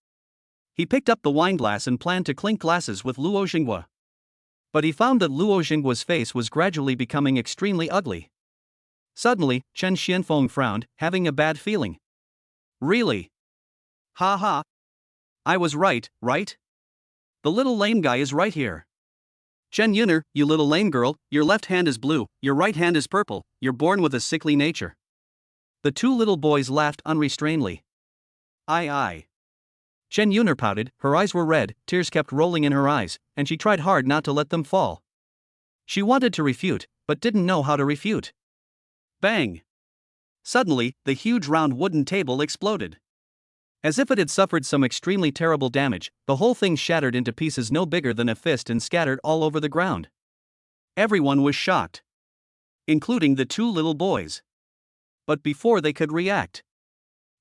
[SPEAKER 2] He picked up the wineglass and planned to clink glasses with Luo Xinghua.
[SPEAKER 1] But he found that Luo Xinghua's face was gradually becoming extremely ugly. Suddenly, Chen Xianfeng frowned, having a bad feeling.
[SPEAKER 2] Really? Ha ha. I was right, right? The little lame guy is right here. Chen Yuner, you little lame girl, your left hand is blue, your right hand is purple, you're born with a sickly nature.
[SPEAKER 1] The 2 little boys laughed unrestrainedly.
[SPEAKER 2] Aye.
[SPEAKER 1] Chen Yuner pouted, her eyes were red, tears kept rolling in her eyes, and she tried hard not to let them fall. She wanted to refute, but didn't know how to refute.
[SPEAKER 2] Bang! Suddenly, the huge round wooden table exploded.
[SPEAKER 1] As if it had suffered some extremely terrible damage, the whole thing shattered into pieces no bigger than a fist and scattered all over the ground.
[SPEAKER 2] Everyone was shocked, including the 2 little boys. But before they could react,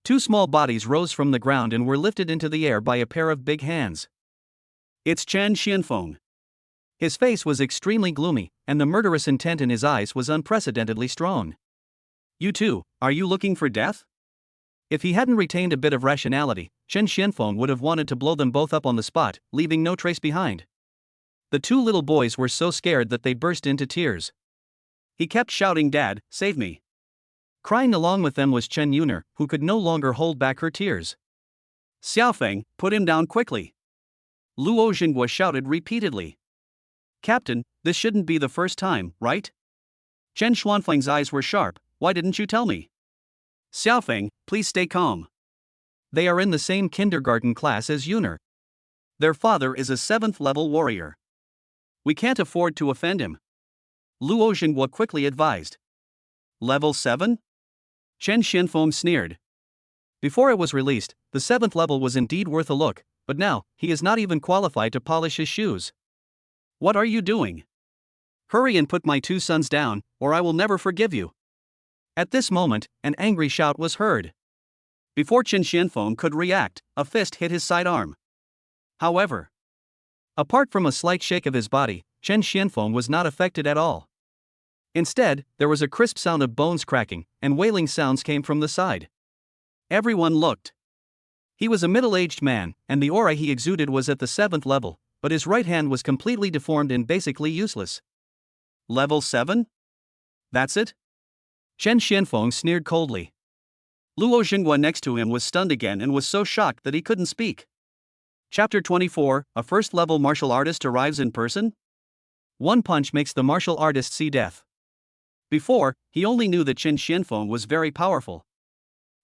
[SPEAKER 1] 2 small bodies rose from the ground and were lifted into the air by a pair of big hands.
[SPEAKER 2] It's Chen Xianfeng.
[SPEAKER 1] His face was extremely gloomy, and the murderous intent in his eyes was unprecedentedly strong.
[SPEAKER 2] You too, are you looking for death?
[SPEAKER 1] If he hadn't retained a bit of rationality, Chen Xianfeng would have wanted to blow them both up on the spot, leaving no trace behind. The 2 little boys were so scared that they burst into tears.
[SPEAKER 2] He kept shouting, "Dad, save me.
[SPEAKER 1] Crying along with them was Chen Yuner, who could no longer hold back her tears.
[SPEAKER 2] Xiaofeng, put him down quickly. Luo Jinghua shouted repeatedly.
[SPEAKER 1] Captain, this shouldn't be the first time, right?
[SPEAKER 2] Chen Xuanfeng's eyes were sharp. Why didn't you tell me? Xiaofeng, please stay calm.
[SPEAKER 1] They are in the same kindergarten class as Yuner.
[SPEAKER 2] Their father is a 7th level warrior. We can't afford to offend him. Luo Jinghua quickly advised. Level 7? Chen Xianfeng sneered.
[SPEAKER 1] Before it was released, the 7th level was indeed worth a look, but now, he is not even qualified to polish his shoes.
[SPEAKER 2] What are you doing? Hurry and put my 2 sons down, or I will never forgive you.
[SPEAKER 1] At this moment, an angry shout was heard.
[SPEAKER 2] Before Chen Xianfeng could react, a fist hit his sidearm. However,
[SPEAKER 1] apart from a slight shake of his body, Chen Xianfeng was not affected at all. Instead, there was a crisp sound of bones cracking, and wailing sounds came from the side.
[SPEAKER 2] Everyone looked.
[SPEAKER 1] He was a middle-aged man, and the aura he exuded was at the 7th level, but his right hand was completely deformed and basically useless.
[SPEAKER 2] Level 7? That's it?
[SPEAKER 1] Chen Xianfeng sneered coldly.
[SPEAKER 2] Luo Jinghua next to him was stunned again and was so shocked that he couldn't speak. Chapter 24, a first-level martial artist arrives in person?
[SPEAKER 1] One punch makes the martial artist see death.
[SPEAKER 2] Before, he only knew that Chen Xianfeng was very powerful.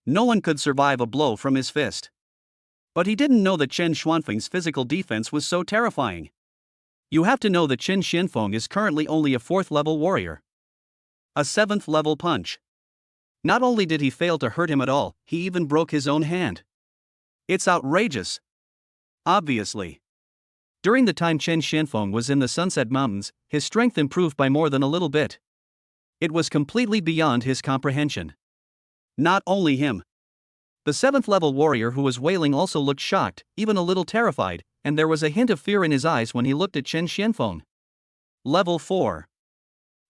[SPEAKER 2] No one could survive a blow from his fist. But he didn't know that Chen Xuanfeng's physical defense was so terrifying.
[SPEAKER 1] You have to know that Chen Xianfeng is currently only a 4th level warrior.
[SPEAKER 2] A 7th level punch. Not only did he fail to hurt him at all, he even broke his own hand. It's outrageous. Obviously.
[SPEAKER 1] During the time Chen Xianfeng was in the Sunset Mountains, his strength improved by more than a little bit. It was completely beyond his comprehension.
[SPEAKER 2] Not only him.
[SPEAKER 1] The 7th level warrior who was wailing also looked shocked, even a little terrified, and there was a hint of fear in his eyes when he looked at Chen Xianfeng.
[SPEAKER 2] Level 4.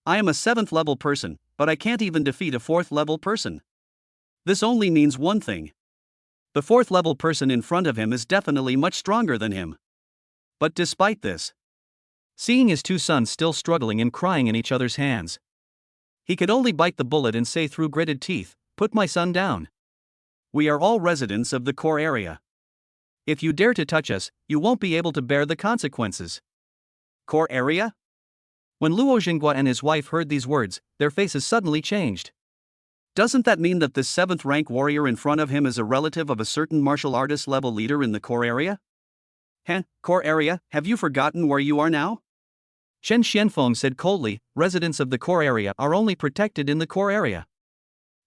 [SPEAKER 2] I am a 7th level person, but I can't even defeat a 4th level person. This only means one thing. The 4th level person in front of him is definitely much stronger than him. But despite this,
[SPEAKER 1] seeing his 2 sons still struggling and crying in each other's hands, he could only bite the bullet and say through gritted teeth, "Put my son down.
[SPEAKER 2] We are all residents of the core area.
[SPEAKER 1] If you dare to touch us, you won't be able to bear the consequences."
[SPEAKER 2] Core area?
[SPEAKER 1] When Luo Jinghua and his wife heard these words, their faces suddenly changed.
[SPEAKER 2] Doesn't that mean that this 7th rank warrior in front of him is a relative of a certain martial artist level leader in the core area? Core area, have you forgotten where you are now?
[SPEAKER 1] Chen Xianfeng said coldly, residents of the core area are only protected in the core area.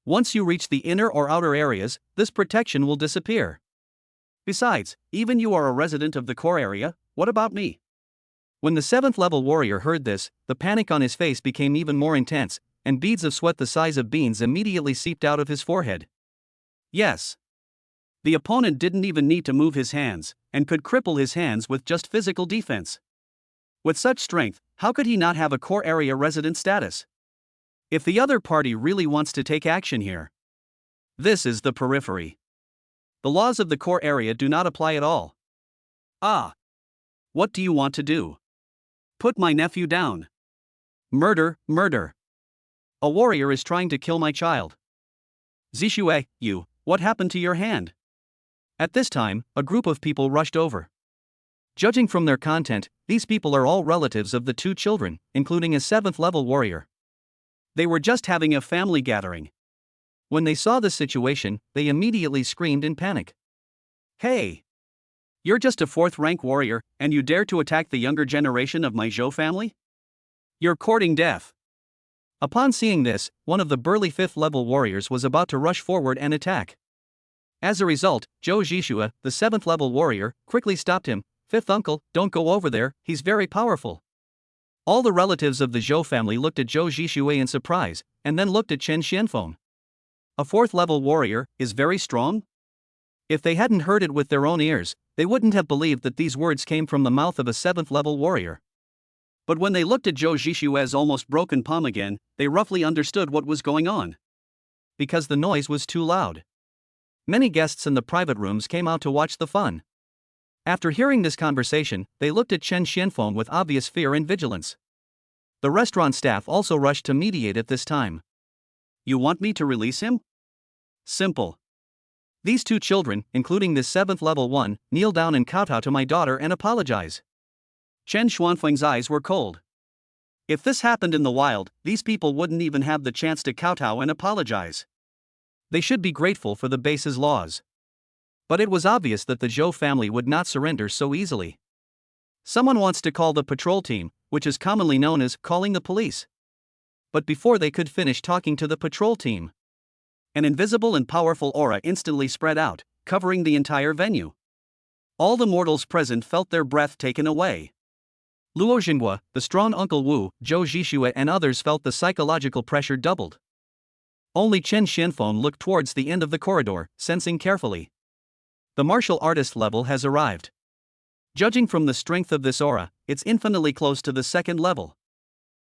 [SPEAKER 1] Once you reach the inner or outer areas, this protection will disappear.
[SPEAKER 2] Besides, even you are a resident of the core area, what about me?
[SPEAKER 1] When the 7th level warrior heard this, the panic on his face became even more intense, and beads of sweat the size of beans immediately seeped out of his forehead.
[SPEAKER 2] Yes. The opponent didn't even need to move his hands, and could cripple his hands with just physical defense. With such strength, how could he not have a core area resident status? If the other party really wants to take action here, this is the periphery. The laws of the core area do not apply at all. Ah. What do you want to do? Put my nephew down.
[SPEAKER 1] Murder, murder.
[SPEAKER 2] A warrior is trying to kill my child. Zixue, what happened to your hand?
[SPEAKER 1] At this time, a group of people rushed over. Judging from their content, these people are all relatives of the 2 children, including a 7th level warrior.
[SPEAKER 2] They were just having a family gathering.
[SPEAKER 1] When they saw the situation, they immediately screamed in panic.
[SPEAKER 2] Hey! You're just a 4th rank warrior, and you dare to attack the younger generation of my Zhou family? You're courting death.
[SPEAKER 1] Upon seeing this, one of the burly 5th level warriors was about to rush forward and attack. As a result, Zhou Zhixue, the 7th level warrior, quickly stopped him. "5th uncle, don't go over there, he's very powerful." All the relatives of the Zhou family looked at Zhou Zhixue in surprise, and then looked at Chen Xianfeng.
[SPEAKER 2] A 4th level warrior is very strong?
[SPEAKER 1] If they hadn't heard it with their own ears, they wouldn't have believed that these words came from the mouth of a 7th level warrior.
[SPEAKER 2] But when they looked at Zhou Zhixue's almost broken palm again, they roughly understood what was going on.
[SPEAKER 1] Because the noise was too loud. Many guests in the private rooms came out to watch the fun. After hearing this conversation, they looked at Chen Xianfeng with obvious fear and vigilance. The restaurant staff also rushed to mediate at this time.
[SPEAKER 2] You want me to release him? Simple.
[SPEAKER 1] These two children, including this 7th level one, kneel down and kowtow to my daughter and apologize.
[SPEAKER 2] Chen Xuanfeng's eyes were cold. If this happened in the wild, these people wouldn't even have the chance to kowtow and apologize.
[SPEAKER 1] They should be grateful for the base's laws. But it was obvious that the Zhou family would not surrender so easily. Someone wants to call the patrol team, which is commonly known as calling the police. But before they could finish talking to the patrol team,
[SPEAKER 2] an invisible and powerful aura instantly spread out, covering the entire venue. All the mortals present felt their breath taken away.
[SPEAKER 1] Luo Xinghua, the strong Uncle Wu, Zhou Zhixue and others felt the psychological pressure doubled. Only Chen Xianfeng looked towards the end of the corridor, sensing carefully. The martial artist level has arrived. Judging from the strength of this aura, it's infinitely close to the 2nd level.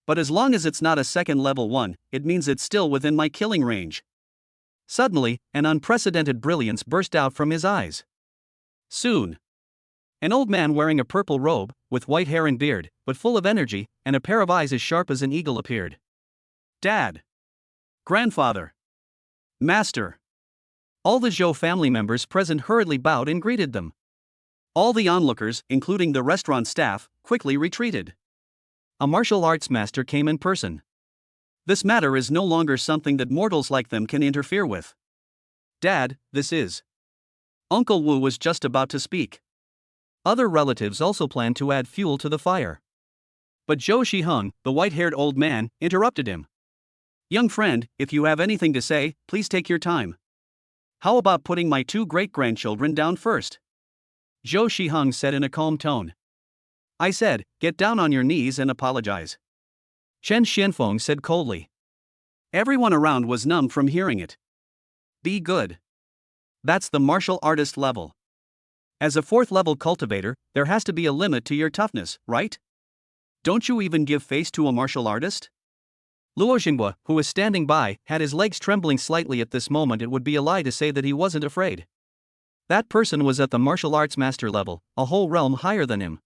[SPEAKER 1] But as long as it's not a 2nd level one, it means it's still within my killing range. Suddenly, an unprecedented brilliance burst out from his eyes.
[SPEAKER 2] Soon,
[SPEAKER 1] an old man wearing a purple robe, with white hair and beard, but full of energy, and a pair of eyes as sharp as an eagle appeared.
[SPEAKER 2] Dad. Grandfather. Master.
[SPEAKER 1] All the Zhou family members present hurriedly bowed and greeted them.
[SPEAKER 2] All the onlookers, including the restaurant staff, quickly retreated.
[SPEAKER 1] A martial arts master came in person.
[SPEAKER 2] This matter is no longer something that mortals like them can interfere with. Dad, this is. Uncle Wu was just about to speak.
[SPEAKER 1] Other relatives also planned to add fuel to the fire.
[SPEAKER 2] But Zhou Shiheng, the white-haired old man, interrupted him. Young friend, if you have anything to say, please take your time. How about putting my 2 great-grandchildren down first?
[SPEAKER 1] Zhou Shiheng said in a calm tone.
[SPEAKER 2] I said, get down on your knees and apologize.
[SPEAKER 1] Chen Xianfeng said coldly.
[SPEAKER 2] Everyone around was numb from hearing it. Be good. That's the martial artist level. As a 4th level cultivator, there has to be a limit to your toughness, right? Don't you even give face to a martial artist?
[SPEAKER 1] Luo Xinghua, who was standing by, had his legs trembling slightly at this moment. It would be a lie to say that he wasn't afraid. That person was at the martial arts master level, a whole realm higher than him.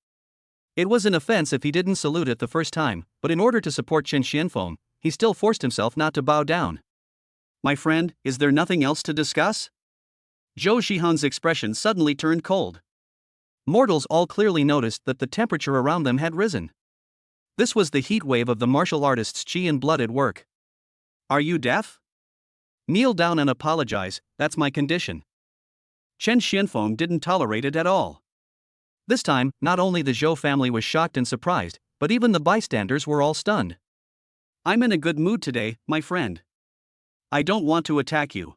[SPEAKER 1] It was an offense if he didn't salute it the first time, but in order to support Chen Xianfeng, he still forced himself not to bow down.
[SPEAKER 2] My friend, is there nothing else to discuss? Zhou Shiheng's expression suddenly turned cold.
[SPEAKER 1] Mortals all clearly noticed that the temperature around them had risen. This was the heat wave of the martial artist's chi and blood at work.
[SPEAKER 2] Are you deaf?
[SPEAKER 1] Kneel down and apologize, that's my condition.
[SPEAKER 2] Chen Xianfeng didn't tolerate it at all.
[SPEAKER 1] This time, not only the Zhou family was shocked and surprised, but even the bystanders were all stunned.
[SPEAKER 2] I'm in a good mood today, my friend. I don't want to attack you.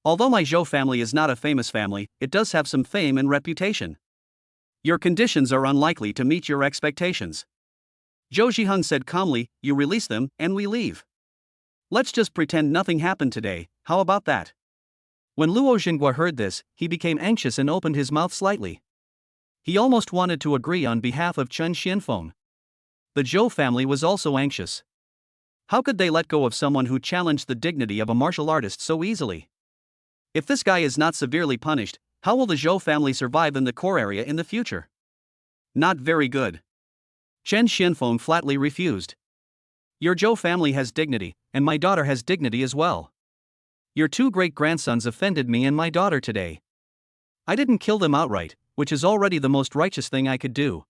[SPEAKER 2] Although my Zhou family is not a famous family, it does have some fame and reputation. Your conditions are unlikely to meet your expectations. Zhou Zhiheng said calmly, you release them, and we leave. Let's just pretend nothing happened today, how about that?
[SPEAKER 1] When Luo Xinghua heard this, he became anxious and opened his mouth slightly. He almost wanted to agree on behalf of Chen Xianfeng. The Zhou family was also anxious. How could they let go of someone who challenged the dignity of a martial artist so easily?
[SPEAKER 2] If this guy is not severely punished, how will the Zhou family survive in the core area in the future? Not very good.
[SPEAKER 1] Chen Xianfeng flatly refused. Your Zhou family has dignity, and my daughter has dignity as well. Your 2 great-grandsons offended me and my daughter today. I didn't kill them outright, which is already the most righteous thing I could do.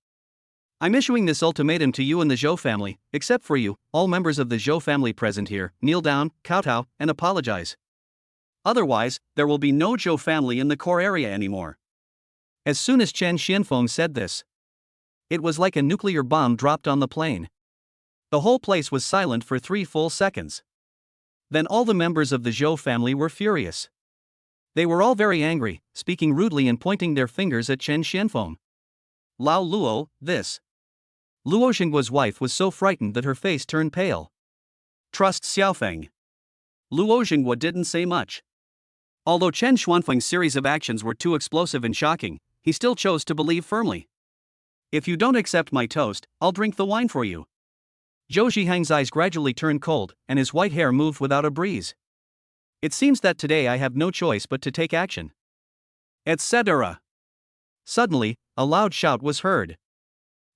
[SPEAKER 1] I'm issuing this ultimatum to you and the Zhou family, except for you, all members of the Zhou family present here, kneel down, kowtow, and apologize.
[SPEAKER 2] Otherwise, there will be no Zhou family in the core area anymore.
[SPEAKER 1] As soon as Chen Xianfeng said this, it was like a nuclear bomb dropped on the plane. The whole place was silent for 3 full seconds. Then all the members of the Zhou family were furious. They were all very angry, speaking rudely and pointing their fingers at Chen Xianfeng.
[SPEAKER 2] Lao Luo, this.
[SPEAKER 1] Luo Xinghua's wife was so frightened that her face turned pale.
[SPEAKER 2] Trust Xiaofeng. Luo Xinghua didn't say much. Although Chen Xuanfeng's series of actions were too explosive and shocking, he still chose to believe firmly. If you don't accept my toast, I'll drink the wine for you.
[SPEAKER 1] Zhou Zhiheng's eyes gradually turned cold, and his white hair moved without a breeze. It seems that today I have no choice but to take action.
[SPEAKER 2] Etc.
[SPEAKER 1] Suddenly, a loud shout was heard.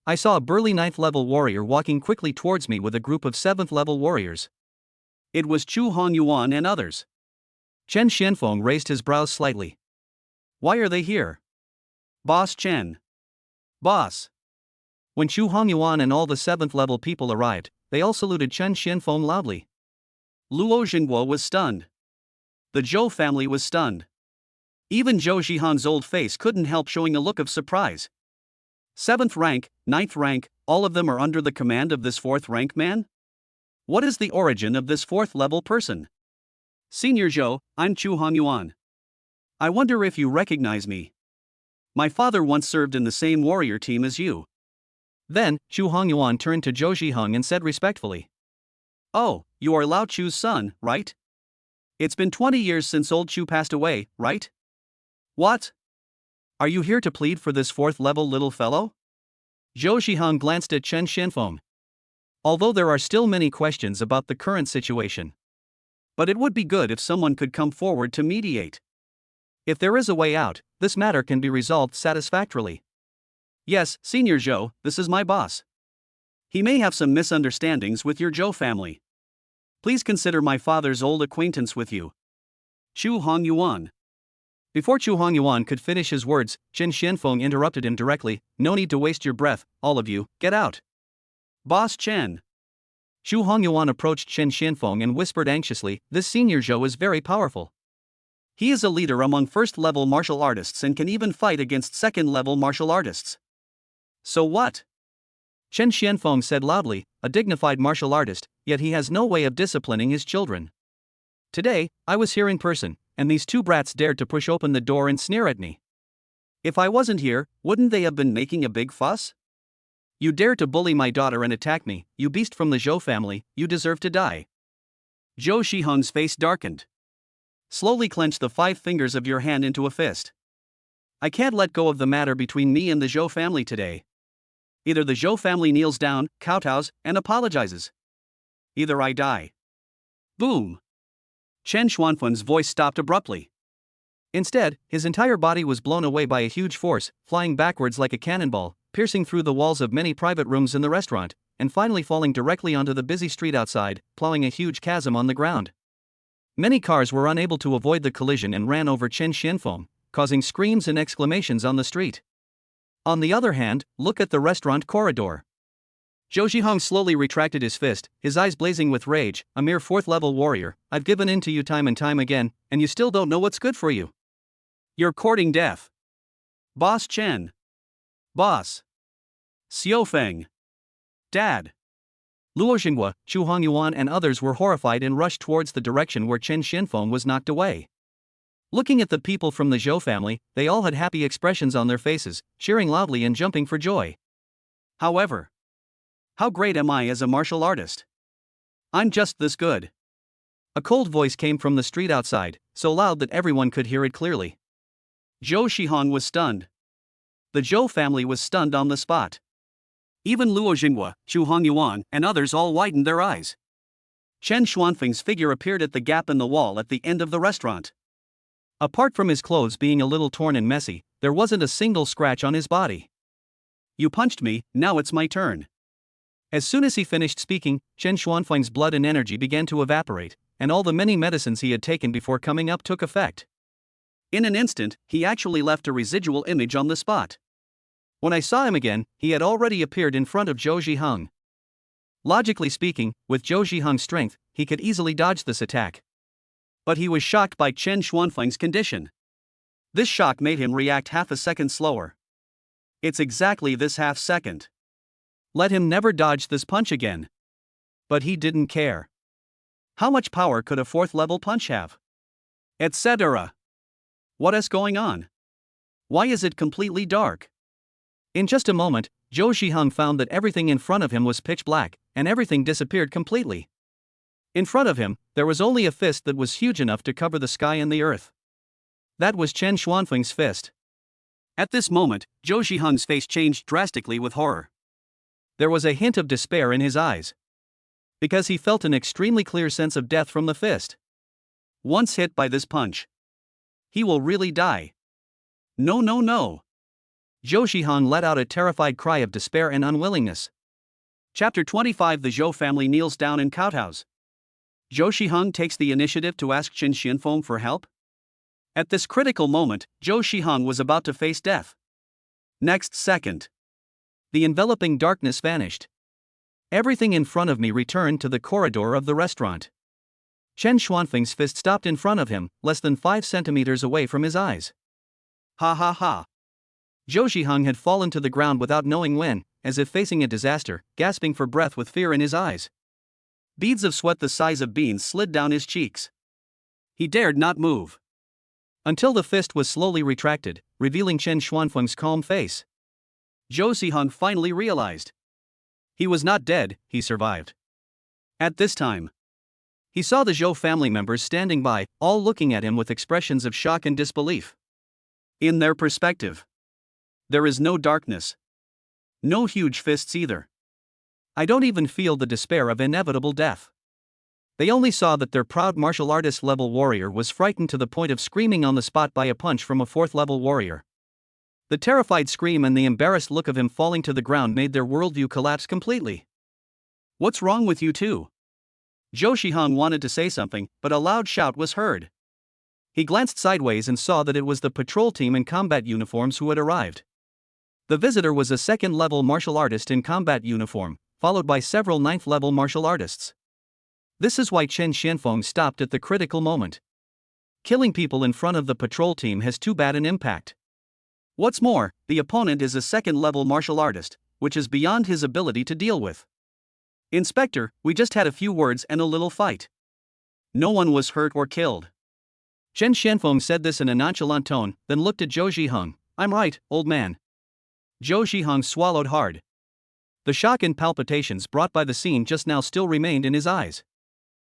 [SPEAKER 1] I saw a burly 9th level warrior walking quickly towards me with a group of 7th level warriors.
[SPEAKER 2] It was Chu Hongyuan and others.
[SPEAKER 1] Chen Xianfeng raised his brows slightly.
[SPEAKER 2] Why are they here? Boss Chen. Boss.
[SPEAKER 1] When Chu Hongyuan and all the 7th level people arrived, they all saluted Chen Xianfeng loudly.
[SPEAKER 2] Luo Jingguo was stunned. The Zhou family was stunned. Even Zhou Zhihang's old face couldn't help showing a look of surprise. 7th rank, 9th rank, all of them are under the command of this 4th rank man? What is the origin of this 4th level person? Senior Zhou, I'm Chu Hongyuan. I wonder if you recognize me. My father once served in the same warrior team as you.
[SPEAKER 1] Then, Chu Hongyuan turned to Zhou Zhihang and said respectfully.
[SPEAKER 2] Oh, you are Lao Chu's son, right? It's been 20 years since old Chu passed away, right? What?
[SPEAKER 1] Are you here to plead for this 4th level little fellow? Zhou Zhihang glanced at Chen Xianfeng. Although there are still many questions about the current situation.
[SPEAKER 2] But it would be good if someone could come forward to mediate.
[SPEAKER 1] If there is a way out, this matter can be resolved satisfactorily.
[SPEAKER 2] Yes, Senior Zhou, this is my boss. He may have some misunderstandings with your Zhou family. Please consider my father's old acquaintance with you. Chu Hongyuan.
[SPEAKER 1] Before Chu Hongyuan could finish his words, Chen Xianfeng interrupted him directly. No need to waste your breath, all of you, get out.
[SPEAKER 2] Boss Chen.
[SPEAKER 1] Chu Hongyuan approached Chen Xianfeng and whispered anxiously, this Senior Zhou is very powerful.
[SPEAKER 2] He is a leader among 1st level martial artists and can even fight against 2nd level martial artists. So what?
[SPEAKER 1] Chen Xianfeng said loudly, a dignified martial artist, yet he has no way of disciplining his children. Today, I was here in person, and these 2 brats dared to push open the door and sneer at me.
[SPEAKER 2] If I wasn't here, wouldn't they have been making a big fuss?
[SPEAKER 1] You dare to bully my daughter and attack me, you beast from the Zhou family, you deserve to die.
[SPEAKER 2] Zhou Zhihang's face darkened. Slowly clench the 5 fingers of your hand into a fist. I can't let go of the matter between me and the Zhou family today. Either the Zhou family kneels down, kowtows, and apologizes. Either I die. Boom. Chen Xuanfen's voice stopped abruptly.
[SPEAKER 1] Instead, his entire body was blown away by a huge force, flying backwards like a cannonball, piercing through the walls of many private rooms in the restaurant, and finally falling directly onto the busy street outside, plowing a huge chasm on the ground. Many cars were unable to avoid the collision and ran over Chen Xianfeng, causing screams and exclamations on the street. On the other hand, look at the restaurant corridor. Zhou Zhihang slowly retracted his fist, his eyes blazing with rage. A mere 4th level warrior, I've given in to you time and time again, and you still don't know what's good for you.
[SPEAKER 2] You're courting death. Boss Chen. Boss. Xiao Feng. Dad.
[SPEAKER 1] Luo Jingguo, Chu Hongyuan and others were horrified and rushed towards the direction where Chen Xianfeng was knocked away. Looking at the people from the Zhou family, they all had happy expressions on their faces, cheering loudly and jumping for joy.
[SPEAKER 2] However, how great am I as a martial artist? I'm just this good.
[SPEAKER 1] A cold voice came from the street outside, so loud that everyone could hear it clearly.
[SPEAKER 2] Zhou Zhihang was stunned. The Zhou family was stunned on the spot. Even Luo Jingguo, Chu Hongyuan, and others all widened their eyes. Chen Xuanfeng's figure appeared at the gap in the wall at the end of the restaurant.
[SPEAKER 1] Apart from his clothes being a little torn and messy, there wasn't a single scratch on his body.
[SPEAKER 2] You punched me, now it's my turn.
[SPEAKER 1] As soon as he finished speaking, Chen Xuanfeng's blood and energy began to evaporate, and all the many medicines he had taken before coming up took effect.
[SPEAKER 2] In an instant, he actually left a residual image on the spot.
[SPEAKER 1] When I saw him again, he had already appeared in front of Zhou Zhihang. Logically speaking, with Zhou Zhihang's strength, he could easily dodge this attack.
[SPEAKER 2] But he was shocked by Chen Xuanfeng's condition. This shock made him react half a second slower. It's exactly this half second.
[SPEAKER 1] Let him never dodge this punch again. But he didn't care.
[SPEAKER 2] How much power could a 4th level punch have? Etc. What is going on? Why is it completely dark?
[SPEAKER 1] In just a moment, Zhou Zhihang found that everything in front of him was pitch black, and everything disappeared completely. In front of him, there was only a fist that was huge enough to cover the sky and the earth. That was Chen Xuanfeng's fist.
[SPEAKER 2] At this moment, Zhou Zhihang's face changed drastically with horror.
[SPEAKER 1] There was a hint of despair in his eyes. Because he felt an extremely clear sense of death from the fist.
[SPEAKER 2] Once hit by this punch, he will really die. No, no, no.
[SPEAKER 1] Zhou Zhihang let out a terrified cry of despair and unwillingness.
[SPEAKER 2] Chapter 25. The Zhou family kneels down and kowtows. Zhou Shiheng takes the initiative to ask Chen Xianfeng for help. At this critical moment, Zhou Shiheng was about to face death. Next second, the enveloping darkness vanished. Everything in front of me returned to the corridor of the restaurant. Chen Xuanfeng's fist stopped in front of him, less than 5 centimeters away from his eyes. Ha ha ha. Zhou Shiheng had fallen to the ground without knowing when, as if facing a disaster, gasping for breath with fear in his eyes. Beads of sweat the size of beans slid down his cheeks. He dared not move until the fist was slowly retracted, revealing Chen Xuanfeng's calm face. Zhou Shiheng finally realized. He was not dead, he survived. At this time, he saw the Zhou family members standing by, all looking at him with expressions of shock and disbelief. In their perspective, there is no darkness. No huge fists either. I don't even feel the despair of inevitable death. They only saw that their proud martial artist level warrior was frightened to the point of screaming on the spot by a punch from a 4th level warrior. The terrified scream and the embarrassed look of him falling to the ground made their worldview collapse completely. What's wrong with you two? Zhou Shiheng wanted to say something, but a loud shout was heard. He glanced sideways and saw that it was the patrol team in combat uniforms who had arrived. The visitor was a 2nd level martial artist in combat uniform, followed by several 9th level martial artists. This is why Chen Xianfeng stopped at the critical moment. Killing people in front of the patrol team has too bad an impact. What's more, the opponent is a 2nd level martial artist, which is beyond his ability to deal with. Inspector, we just had a few words and a little fight. No one was hurt or killed. Chen Xianfeng said this in a nonchalant tone, then looked at Zhou Shiheng. I'm right, old man. Zhou Shiheng swallowed hard. The shock and palpitations brought by the scene just now still remained in his eyes.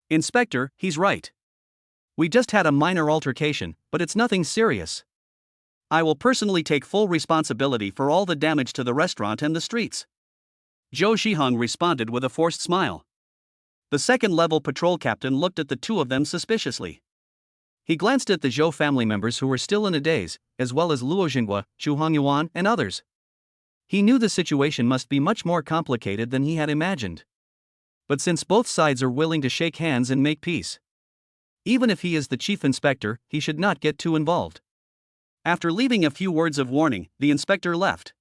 [SPEAKER 2] Inspector, he's right. We just had a minor altercation, but it's nothing serious. I will personally take full responsibility for all the damage to the restaurant and the streets. Zhou Shiheng responded with a forced smile. The 2nd level patrol captain looked at the two of them suspiciously. He glanced at the Zhou family members who were still in a daze, as well as Luo Jinghua, Zhu Hongyuan, and others. He knew the situation must be much more complicated than he had imagined. But since both sides are willing to shake hands and make peace, even if he is the chief inspector, he should not get too involved. After leaving a few words of warning, the inspector left.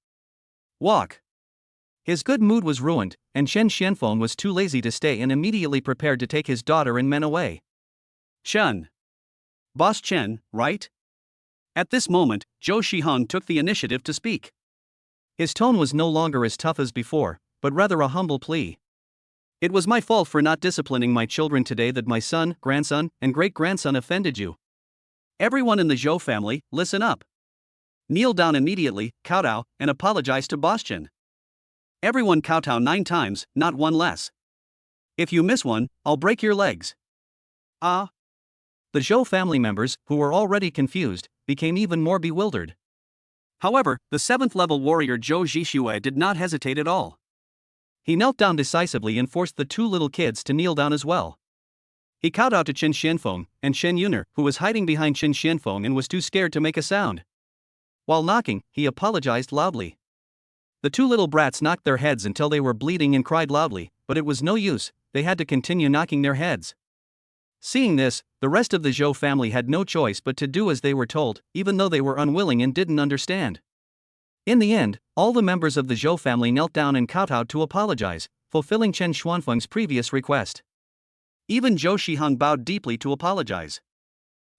[SPEAKER 2] Walk. His good mood was ruined, and Chen Xianfeng was too lazy to stay and immediately prepared to take his daughter and men away. Chen. Boss Chen, right? At this moment, Zhou Shiheng took the initiative to speak. His tone was no longer as tough as before, but rather a humble plea. It was my fault for not disciplining my children today that my son, grandson, and great-grandson offended you. Everyone in the Zhou family, listen up. Kneel down immediately, kowtow, and apologize to Boss Chen. Everyone kowtow 9 times, not one less. If you miss one, I'll break your legs. Ah. The Zhou family members, who were already confused, became even more bewildered. However, the 7th level warrior Zhou Zhixue did not hesitate at all. He knelt down decisively and forced the 2 little kids to kneel down as well. He kowtowed to Chen Xianfeng and Shen Yuner, who was hiding behind Chen Xianfeng and was too scared to make a sound. While knocking, he apologized loudly. The 2 little brats knocked their heads until they were bleeding and cried loudly, but it was no use, they had to continue knocking their heads. Seeing this, the rest of the Zhou family had no choice but to do as they were told, even though they were unwilling and didn't understand. In the end, all the members of the Zhou family knelt down and kowtowed to apologize, fulfilling Chen Xuanfeng's previous request. Even Zhou Shiheng bowed deeply to apologize.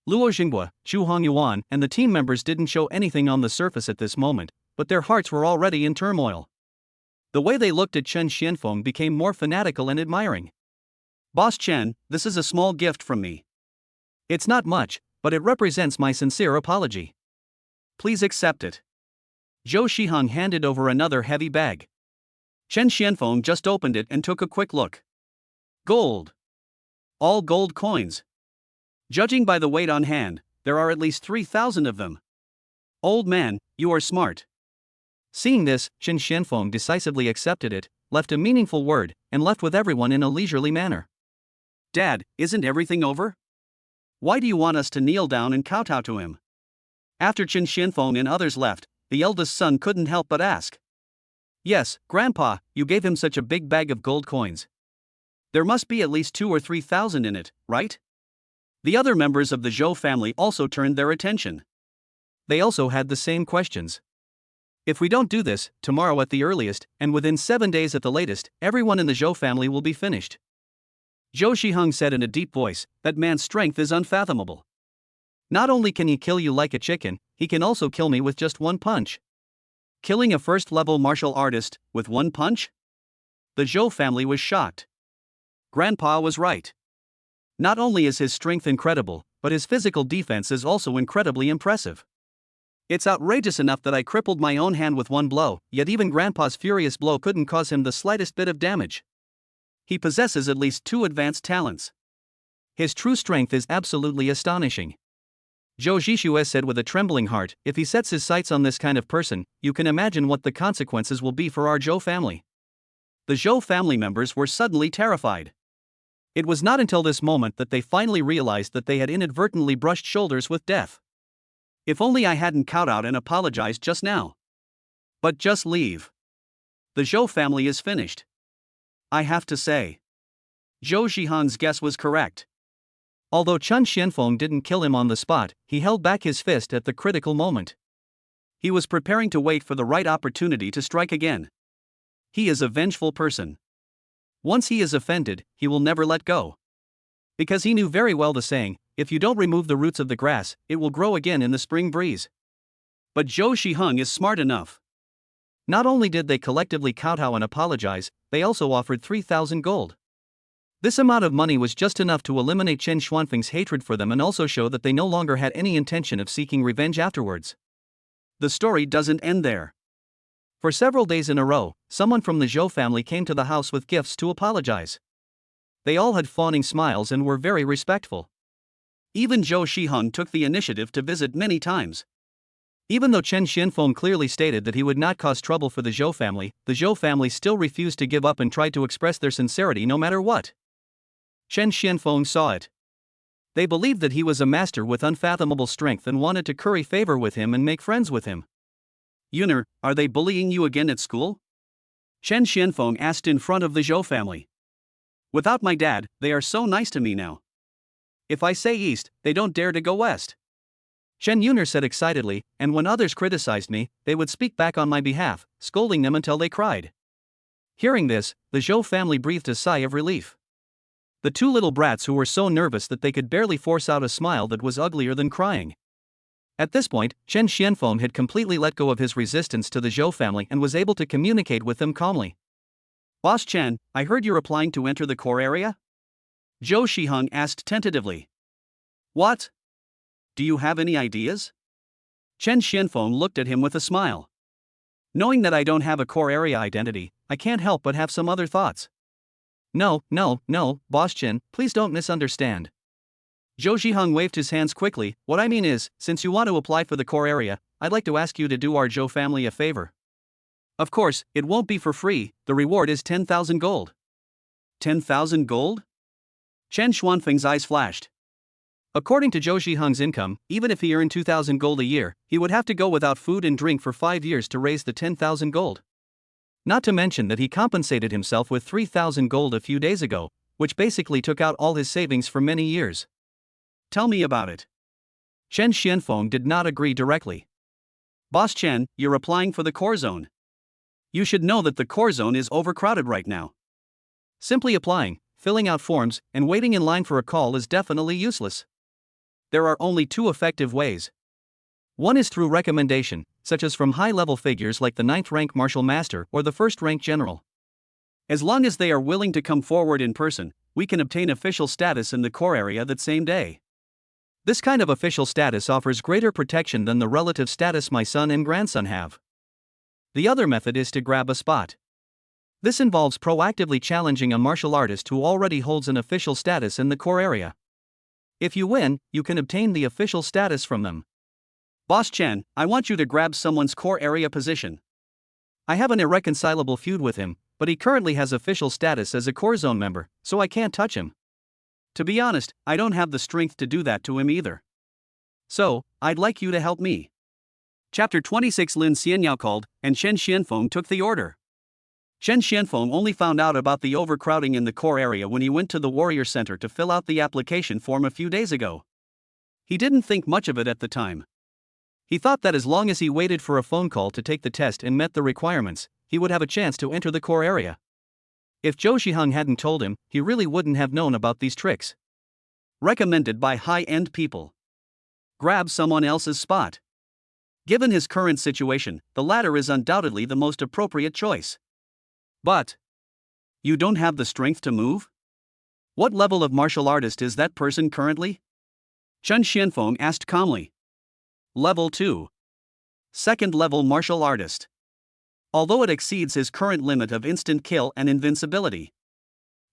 [SPEAKER 2] Luo Jinghua, Zhu Hongyuan, and the team members didn't show anything on the surface at this moment, but their hearts were already in turmoil. The way they looked at Chen Xianfeng became more fanatical and admiring. Boss Chen, this is a small gift from me. It's not much, but it represents my sincere apology. Please accept it. Zhou Shiheng handed over another heavy bag. Chen Xianfeng just opened it and took a quick look. Gold. All gold coins. Judging by the weight on hand, there are at least 3,000 of them. Old man, you are smart. Seeing this, Chen Xianfeng decisively accepted it, left a meaningful word, and left with everyone in a leisurely manner. Dad, isn't everything over? Why do you want us to kneel down and kowtow to him? After Chen Xianfeng and others left, the eldest son couldn't help but ask. Yes, Grandpa, you gave him such a big bag of gold coins. There must be at least 2 or 3,000 in it, right? The other members of the Zhou family also turned their attention.
[SPEAKER 1] They also had the same questions. If we don't do this, tomorrow at the earliest, and within 7 days at the latest, everyone in the Zhou family will be finished.
[SPEAKER 2] Zhou Shiheng said in a deep voice, that man's strength is unfathomable.
[SPEAKER 1] Not only can he kill you like a chicken, he can also kill me with just one punch.
[SPEAKER 2] Killing a first-level martial artist with one punch? The Zhou family was shocked. Grandpa was right. Not only is his strength incredible, but his physical defense is also incredibly impressive. It's outrageous enough that I crippled my own hand with one blow, yet even Grandpa's furious blow couldn't cause him the slightest bit of damage. He possesses at least 2 advanced talents.
[SPEAKER 1] His true strength is absolutely astonishing. Zhou Zhixue said with a trembling heart, if he sets his sights on this kind of person, you can imagine what the consequences will be for our Zhou family.
[SPEAKER 2] The Zhou family members were suddenly terrified.
[SPEAKER 1] It was not until this moment that they finally realized that they had inadvertently brushed shoulders with death.
[SPEAKER 2] If only I hadn't kowtowed and apologized just now. But just leave. The Zhou family is finished. I have to say. Zhou Zhiheng's guess was correct.
[SPEAKER 1] Although Chen Xianfeng didn't kill him on the spot, he held back his fist at the critical moment.
[SPEAKER 2] He was preparing to wait for the right opportunity to strike again. He is a vengeful person. Once he is offended, he will never let go.
[SPEAKER 1] Because he knew very well the saying, if you don't remove the roots of the grass, it will grow again in the spring breeze.
[SPEAKER 2] But Zhou Shiheng is smart enough.
[SPEAKER 1] Not only did they collectively kowtow and apologize, they also offered 3,000 gold. This amount of money was just enough to eliminate Chen Xuanfeng's hatred for them and also show that they no longer had any intention of seeking revenge afterwards.
[SPEAKER 2] The story doesn't end there.
[SPEAKER 1] For several days in a row, someone from the Zhou family came to the house with gifts to apologize. They all had fawning smiles and were very respectful.
[SPEAKER 2] Even Zhou Shiheng took the initiative to visit many times.
[SPEAKER 1] Even though Chen Xianfeng clearly stated that he would not cause trouble for the Zhou family still refused to give up and tried to express their sincerity no matter what. Chen Xianfeng saw it. They believed that he was a master with unfathomable strength and wanted to curry favor with him and make friends with him.
[SPEAKER 2] Yuner, are they bullying you again at school? Chen Xianfeng asked in front of the Zhou family. Without my dad, they are so nice to me now. If I say east, they don't dare to go west.
[SPEAKER 1] Chen Yuner said excitedly, and when others criticized me, they would speak back on my behalf, scolding them until they cried. Hearing this, the Zhou family breathed a sigh of relief. The 2 little brats who were so nervous that they could barely force out a smile that was uglier than crying. At this point, Chen Xianfeng had completely let go of his resistance to the Zhou family and was able to communicate with them calmly.
[SPEAKER 2] Boss Chen, I heard you're applying to enter the core area? Zhou Shiheng asked tentatively. What? Do you have any ideas? Chen Xianfeng looked at him with a smile. Knowing that I don't have a core area identity, I can't help but have some other thoughts.
[SPEAKER 1] No, Boss Chen, please don't misunderstand.
[SPEAKER 2] Zhou Zhiheng waved his hands quickly. What I mean is, since you want to apply for the core area, I'd like to ask you to do our Zhou family a favor. Of course, it won't be for free, the reward is 10,000 gold. 10,000 gold? Chen Xuanfeng's eyes flashed.
[SPEAKER 1] According to Zhou Zhiheng's income, even if he earned 2,000 gold a year, he would have to go without food and drink for 5 years to raise the 10,000 gold. Not to mention that he compensated himself with 3,000 gold a few days ago, which basically took out all his savings for many years.
[SPEAKER 2] Tell me about it.
[SPEAKER 1] Chen Xianfeng did not agree directly.
[SPEAKER 2] Boss Chen, you're applying for the core zone. You should know that the core zone is overcrowded right now.
[SPEAKER 1] Simply applying, filling out forms, and waiting in line for a call is definitely useless. There are only 2 effective ways. One is through recommendation, such as from high-level figures like the 9th rank martial master or the 1st rank general.
[SPEAKER 2] As long as they are willing to come forward in person, we can obtain official status in the core area that same day.
[SPEAKER 1] This kind of official status offers greater protection than the relative status my son and grandson have. The other method is to grab a spot. This involves proactively challenging a martial artist who already holds an official status in the core area. If you win, you can obtain the official status from them.
[SPEAKER 2] Boss Chen, I want you to grab someone's core area position.
[SPEAKER 1] I have an irreconcilable feud with him, but he currently has official status as a core zone member, so I can't touch him.
[SPEAKER 2] To be honest, I don't have the strength to do that to him either. So, I'd like you to help me. Chapter 26 Lin Xianyao called, and Chen Xianfeng took the order. Chen Xianfeng only found out about the overcrowding in the core area when he went to the Warrior Center to fill out the application form a few days ago. He didn't think much of it at the time. He thought that as long as he waited for a phone call to take the test and met the requirements, he would have a chance to enter the core area. If Zhou Zhiheng hadn't told him, he really wouldn't have known about these tricks. Recommended by high-end people. Grab someone else's spot. Given his current situation, the latter is undoubtedly the most appropriate choice. But you don't have the strength to move? What level of martial artist is that person currently? Chen Xianfeng asked calmly. Level 2. Second level martial artist. Although it exceeds his current limit of instant kill and invincibility.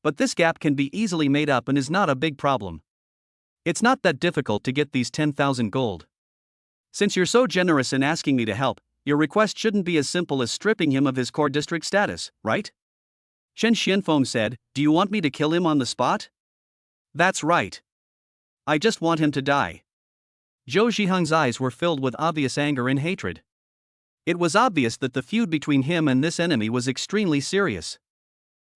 [SPEAKER 2] But this gap can be easily made up and is not a big problem. It's not that difficult to get these 10,000 gold. Since you're so generous in asking me to help, your request shouldn't be as simple as stripping him of his core district status, right? Chen Xianfeng said, do you want me to kill him on the spot? That's right. I just want him to die. Zhou Zhiheng's eyes were filled with obvious anger and hatred. It was obvious that the feud between him and this enemy was extremely serious.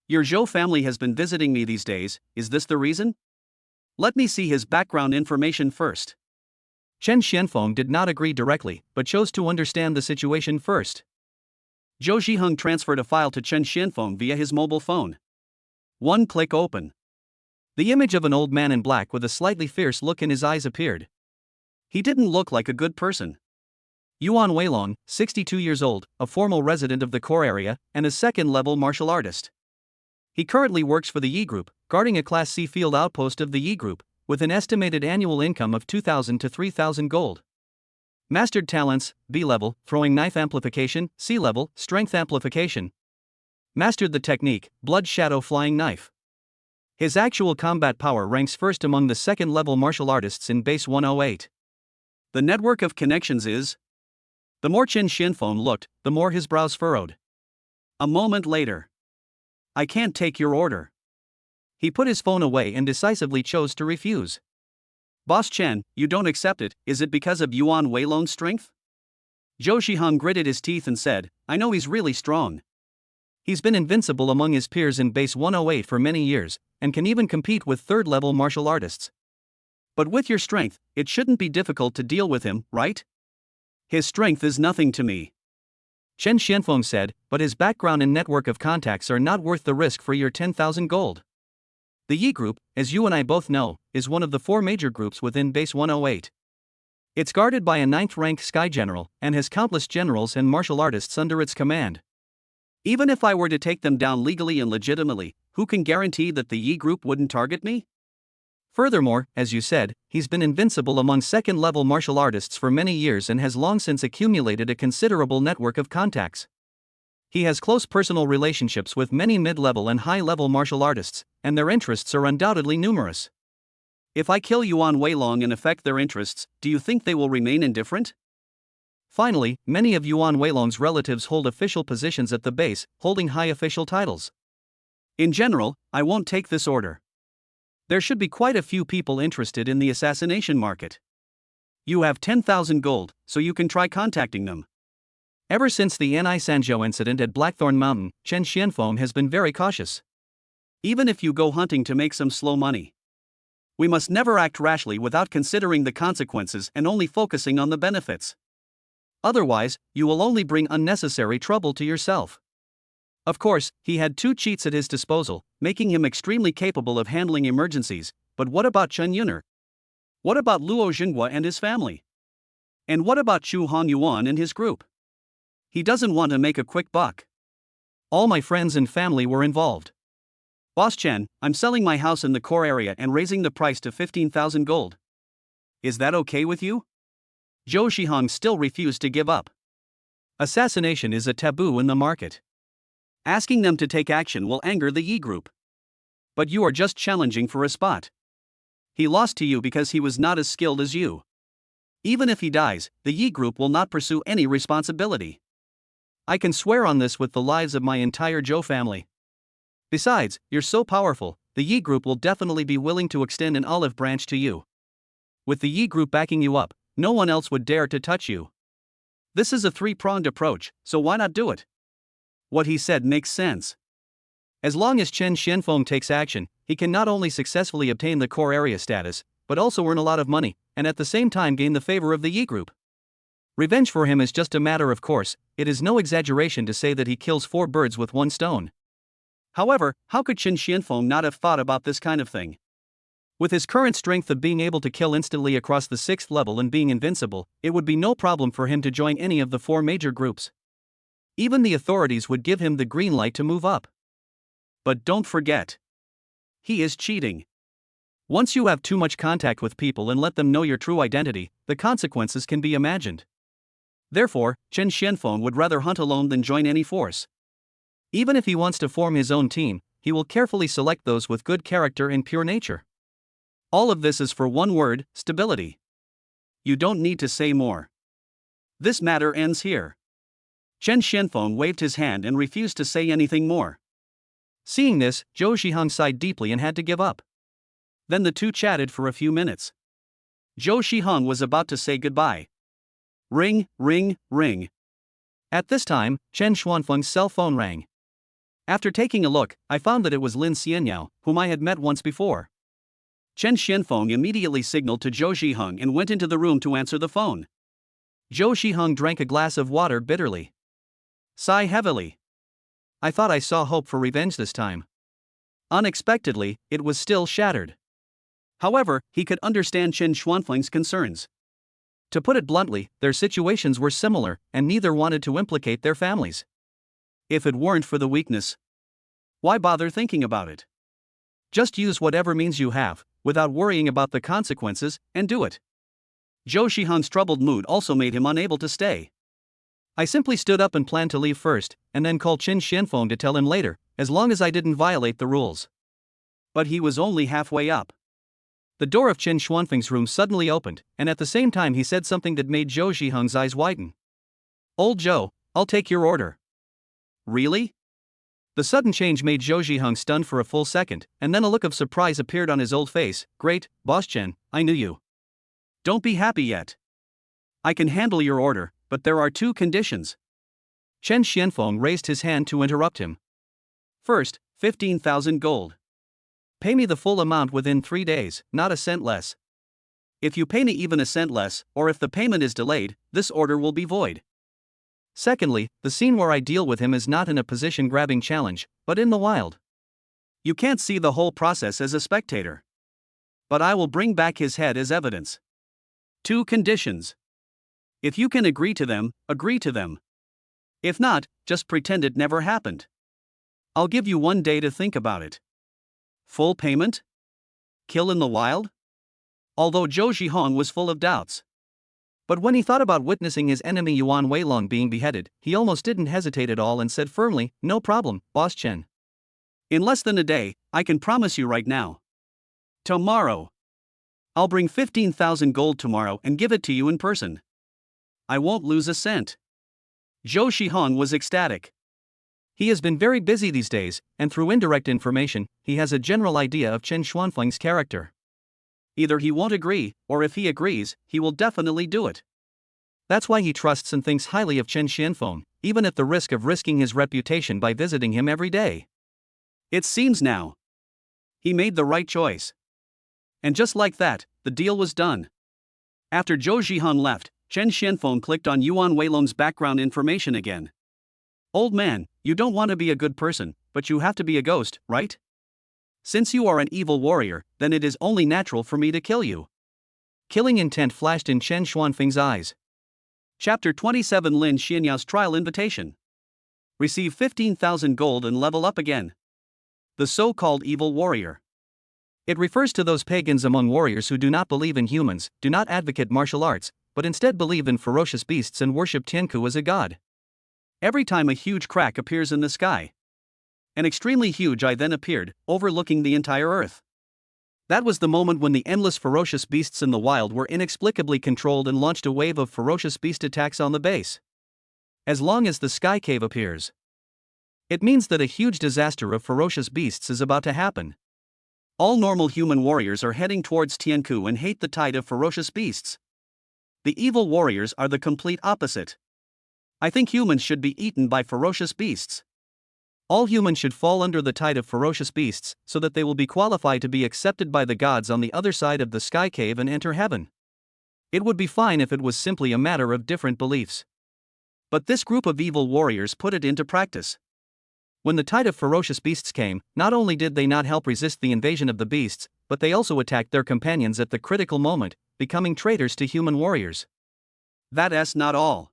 [SPEAKER 2] Your Zhou family has been visiting me these days, is this the reason? Let me see his background information first. Chen Xianfeng did not agree directly, but chose to understand the situation first. Zhou Zhiheng transferred a file to Chen Xianfeng via his mobile phone. One click open. The image of an old man in black with a slightly fierce look in his eyes appeared. He didn't look like a good person. Yuan Weilong, 62 years old, a formal resident of the core area, and a second-level martial artist. He currently works for the Yi Group, guarding a Class C field outpost of the Yi Group, with an estimated annual income of 2,000 to 3,000 gold. Mastered talents, B-level, throwing knife amplification, C-level, strength amplification. Mastered the technique, blood shadow flying knife. His actual combat power ranks first among the second-level martial artists in base 108. The network of connections is... The more Chen Xianfeng looked, the more his brows furrowed. A moment later. I can't take your order. He put his phone away and decisively chose to refuse. Boss Chen, you don't accept it, is it because of Yuan Weilong's strength? Zhou Zhiheng gritted his teeth and said, I know he's really strong. He's been invincible among his peers in base 108 for many years, and can even compete with third-level martial artists. But with your strength, it shouldn't be difficult to deal with him, right? His strength is nothing to me. Chen Xianfeng said, but his background and network of contacts are not worth the risk for your 10,000 gold. The Yi Group, as you and I both know, is one of the 4 major groups within base 108. It's guarded by a 9th-rank Sky General, and has countless generals and martial artists under its command. Even if I were to take them down legally and legitimately, who can guarantee that the Yi Group wouldn't target me? Furthermore, as you said, he's been invincible among second-level martial artists for many years and has long since accumulated a considerable network of contacts. He has close personal relationships with many mid-level and high-level martial artists, and their interests are undoubtedly numerous. If I kill Yuan Weilong and affect their interests, do you think they will remain indifferent? Finally, many of Yuan Weilong's relatives hold official positions at the base, holding high official titles. In general, I won't take this order. There should be quite a few people interested in the assassination market. You have 10,000 gold, so you can try contacting them. Ever since the Anai Sanzhou incident at Blackthorn Mountain, Chen Xianfeng has been very cautious. Even if you go hunting to make some slow money, we must never act rashly without considering the consequences and only focusing on the benefits. Otherwise, you will only bring unnecessary trouble to yourself. Of course, he had 2 cheats at his disposal, making him extremely capable of handling emergencies, but what about Chen Yuner? What about Luo Xinghua and his family? And what about Chu Hanyuan and his group? He doesn't want to make a quick buck. All my friends and family were involved. Boss Chen, I'm selling my house in the core area and raising the price to 15,000 gold. Is that okay with you? Zhou Zhiheng still refused to give up. Assassination is a taboo in the market. Asking them to take action will anger the Yi Group. But you are just challenging for a spot. He lost to you because he was not as skilled as you. Even if he dies, the Yi Group will not pursue any responsibility. I can swear on this with the lives of my entire Zhou family. Besides, you're so powerful, the Yi Group will definitely be willing to extend an olive branch to you. With the Yi Group backing you up, no one else would dare to touch you. This is a 3-pronged approach, so why not do it?
[SPEAKER 1] What he said makes sense. As long as Chen Xianfeng takes action, he can not only successfully obtain the core area status, but also earn a lot of money, and at the same time gain the favor of the Yi group. Revenge for him is just a matter of course. It is no exaggeration to say that he kills 4 birds with 1 stone. However, how could Chen Xianfeng not have thought about this kind of thing? With his current strength of being able to kill instantly across the 6th level and being invincible, it would be no problem for him to join any of the 4 major groups. Even the authorities would give him the green light to move up. But don't forget, he is cheating. Once you have too much contact with people and let them know your true identity, the consequences can be imagined. Therefore, Chen Xianfeng would rather hunt alone than join any force. Even if he wants to form his own team, he will carefully select those with good character and pure nature. All of this is for one word: stability. You don't need to say more. This matter ends here. Chen Xianfeng waved his hand and refused to say anything more. Seeing this, Zhou Zhiheng sighed deeply and had to give up. Then the two chatted for a few minutes. Zhou Zhiheng was about to say goodbye. Ring, ring, ring. At this time, Chen Xuanfeng's cell phone rang. After taking a look, I found that it was Lin Xianyao, whom I had met once before. Chen Xianfeng immediately signaled to Zhou Zhiheng and went into the room to answer the phone. Zhou Zhiheng drank a glass of water bitterly. Sigh heavily. I thought I saw hope for revenge this time. Unexpectedly, it was still shattered. However, he could understand Chen Xuanfeng's concerns. To put it bluntly, their situations were similar, and neither wanted to implicate their families. If it weren't for the weakness, why bother thinking about it? Just use whatever means you have, without worrying about the consequences, and do it. Zhou Zhiheng's troubled mood also made him unable to stay. I simply stood up and planned to leave first, and then call Chen Xianfeng to tell him later, as long as I didn't violate the rules. But he was only halfway up. The door of Chen Xuanfeng's room suddenly opened, and at the same time he said something that made Zhou Zhiheng's eyes widen. Old Zhou, I'll take your order. Really? The sudden change made Zhou Zhiheng stunned for a full second, and then a look of surprise appeared on his old face. Great, Boss Chen, I knew you. Don't be happy yet. I can handle your order, but there are 2 conditions. Chen Xianfeng raised his hand to interrupt him. First, 15,000 gold. Pay me the full amount within 3 days, not a cent less. If you pay me even a cent less, or if the payment is delayed, this order will be void. Secondly, the scene where I deal with him is not in a position-grabbing challenge, but in the wild. You can't see the whole process as a spectator. But I will bring back his head as evidence. 2 conditions. If you can agree to them, agree to them. If not, just pretend it never happened. I'll give you 1 day to think about it. Full payment? Kill in the wild? Although Zhou Zhiheng was full of doubts. But when he thought about witnessing his enemy Yuan Weilong being beheaded, he almost didn't hesitate at all and said firmly, no problem, Boss Chen. In less than a day, I can promise you right now. Tomorrow. I'll bring 15,000 gold tomorrow and give it to you in person. I won't lose a cent. Zhou Zhiheng was ecstatic. He has been very busy these days, and through indirect information, he has a general idea of Chen Xuanfeng's character. Either he won't agree, or if he agrees, he will definitely do it. That's why he trusts and thinks highly of Chen Xianfeng, even at the risk of risking his reputation by visiting him every day. It seems now he made the right choice. And just like that, the deal was done. After Zhou Zhiheng left, Chen Xianfeng clicked on Yuan Weilong's background information again. Old man, you don't want to be a good person, but you have to be a ghost, right? Since you are an evil warrior, then it is only natural for me to kill you. Killing intent flashed in Chen Xuanfeng's eyes. Chapter 27: Lin Xianyao's trial invitation. Receive 15,000 gold and level up again. The so-called evil warrior. It refers to those pagans among warriors who do not believe in humans, do not advocate martial arts, but instead believe in ferocious beasts and worship Tianku as a god. Every time a huge crack appears in the sky, an extremely huge eye then appeared, overlooking the entire earth. That was the moment when the endless ferocious beasts in the wild were inexplicably controlled and launched a wave of ferocious beast attacks on the base. As long as the sky cave appears, it means that a huge disaster of ferocious beasts is about to happen. All normal human warriors are heading towards Tianku and hate the tide of ferocious beasts. The evil warriors are the complete opposite. I think humans should be eaten by ferocious beasts.
[SPEAKER 2] All humans should fall under the tide of ferocious beasts, so that they will be qualified to be accepted by the gods on the other side of the sky cave and enter heaven. It would be fine if it was simply a matter of different beliefs. But this group of evil warriors put it into practice. When the tide of ferocious beasts came, not only did they not help resist the invasion of the beasts, but they also attacked their companions at the critical moment, becoming traitors to human warriors.
[SPEAKER 1] That's not all.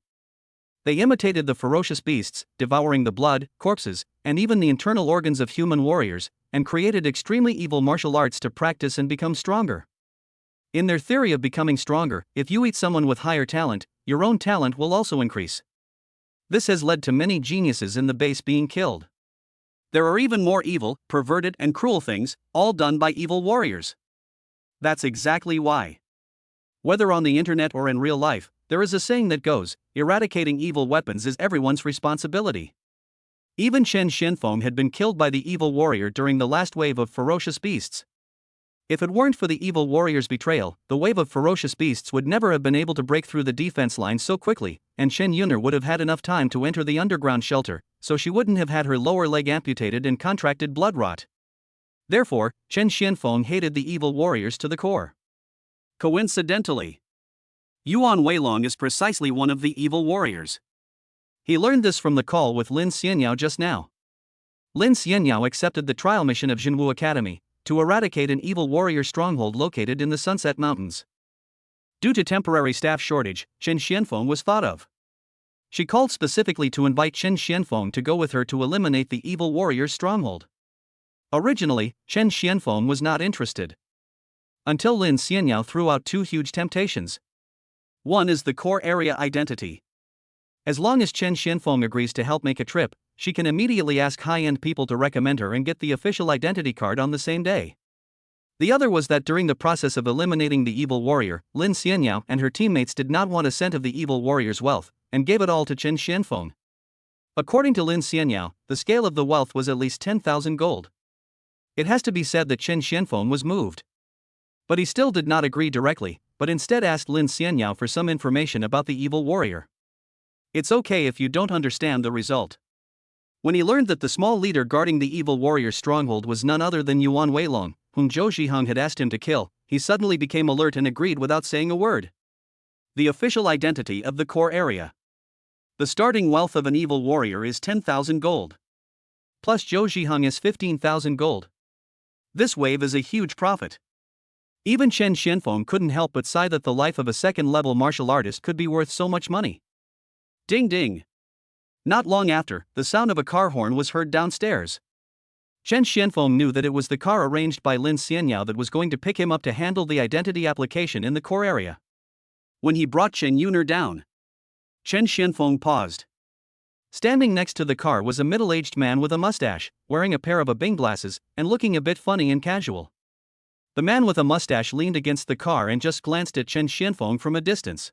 [SPEAKER 2] They imitated the ferocious beasts, devouring the blood, corpses, and even the internal organs of human warriors, and created extremely evil martial arts to practice and become stronger. In their theory of becoming stronger, if you eat someone with higher talent, your own talent will also increase. This has led to many geniuses in the base being killed.
[SPEAKER 1] There are even more evil, perverted, and cruel things, all done by evil warriors. That's exactly why. Whether on the internet or in real life, there is a saying that goes, eradicating evil weapons is everyone's responsibility. Even Chen Xianfeng had been killed by the evil warrior during the last wave of ferocious beasts. If it weren't for the evil warrior's betrayal, the wave of ferocious beasts would never have been able to break through the defense line so quickly, and Chen Yuner would have had enough time to enter the underground shelter, so she wouldn't have had her lower leg amputated and contracted blood rot. Therefore, Chen Xianfeng hated the evil warriors to the core. Coincidentally, Yuan Weilong is precisely one of the evil warriors.
[SPEAKER 2] He learned this from the call with Lin Xianyao just now. Lin Xianyao accepted the trial mission of Jinwu Academy, to eradicate an evil warrior stronghold located in the Sunset Mountains. Due to temporary staff shortage, Chen Xianfeng was thought of. She called specifically to invite Chen Xianfeng to go with her to eliminate the evil warrior's stronghold. Originally, Chen Xianfeng was not interested. Until Lin Xianyao threw out two huge temptations.
[SPEAKER 1] One is the core area identity.
[SPEAKER 2] As long as Chen Xianfeng agrees to help make a trip, she can immediately ask high-end people to recommend her and get the official identity card on the same day. The other was that during the process of eliminating the evil warrior, Lin Xianyao and her teammates did not want a cent of the evil warrior's wealth, and gave it all to Chen Xianfeng. According to Lin Xianyao, the scale of the wealth was at least 10,000 gold. It has to be said that Chen Xianfeng was moved. But he still did not agree directly, but instead asked Lin Xianyao for some information about the evil warrior.
[SPEAKER 1] It's okay if you don't understand the result. When he learned that the small leader guarding the evil warrior's stronghold was none other than Yuan Weilong, whom Zhou Zhiheng had asked him to kill, he suddenly became alert and agreed without saying a word. The official identity of the core area. The starting wealth of an evil warrior is 10,000 gold. Plus Zhou Zhiheng is 15,000 gold. This wave is a huge profit. Even Chen Xianfeng couldn't help but sigh that the life of a second-level martial artist could be worth so much money. Ding ding. Not long after, the sound of a car horn was heard downstairs. Chen Xianfeng knew that it was the car arranged by Lin Xianyao that was going to pick him up to handle the identity application in the core area. When he brought Chen Yuner down, Chen Xianfeng paused. Standing next to the car was a middle-aged man with a mustache, wearing a pair of Bing glasses, and looking a bit funny and casual. The man with a mustache leaned against the car and just glanced at Chen Xianfeng from a distance.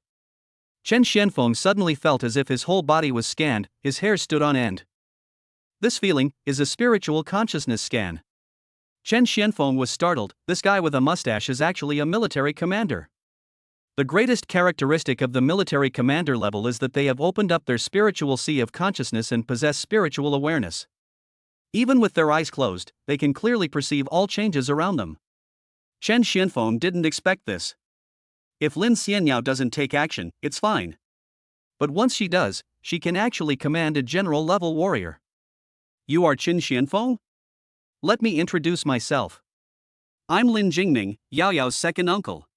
[SPEAKER 1] Chen Xianfeng suddenly felt as if his whole body was scanned, his hair stood on end. This feeling is a spiritual consciousness scan. Chen Xianfeng was startled. This guy with a mustache is actually a military commander. The greatest characteristic of the military commander level is that they have opened up their spiritual sea of consciousness and possess spiritual awareness. Even with their eyes closed, they can clearly perceive all changes around them. Chen Xianfeng didn't expect this. If Lin Xianyao doesn't take action, it's fine. But once she does, she can actually command a general-level warrior. You are Chen Xianfeng? Let me introduce myself. I'm Lin Jingming, Yao Yao's second uncle.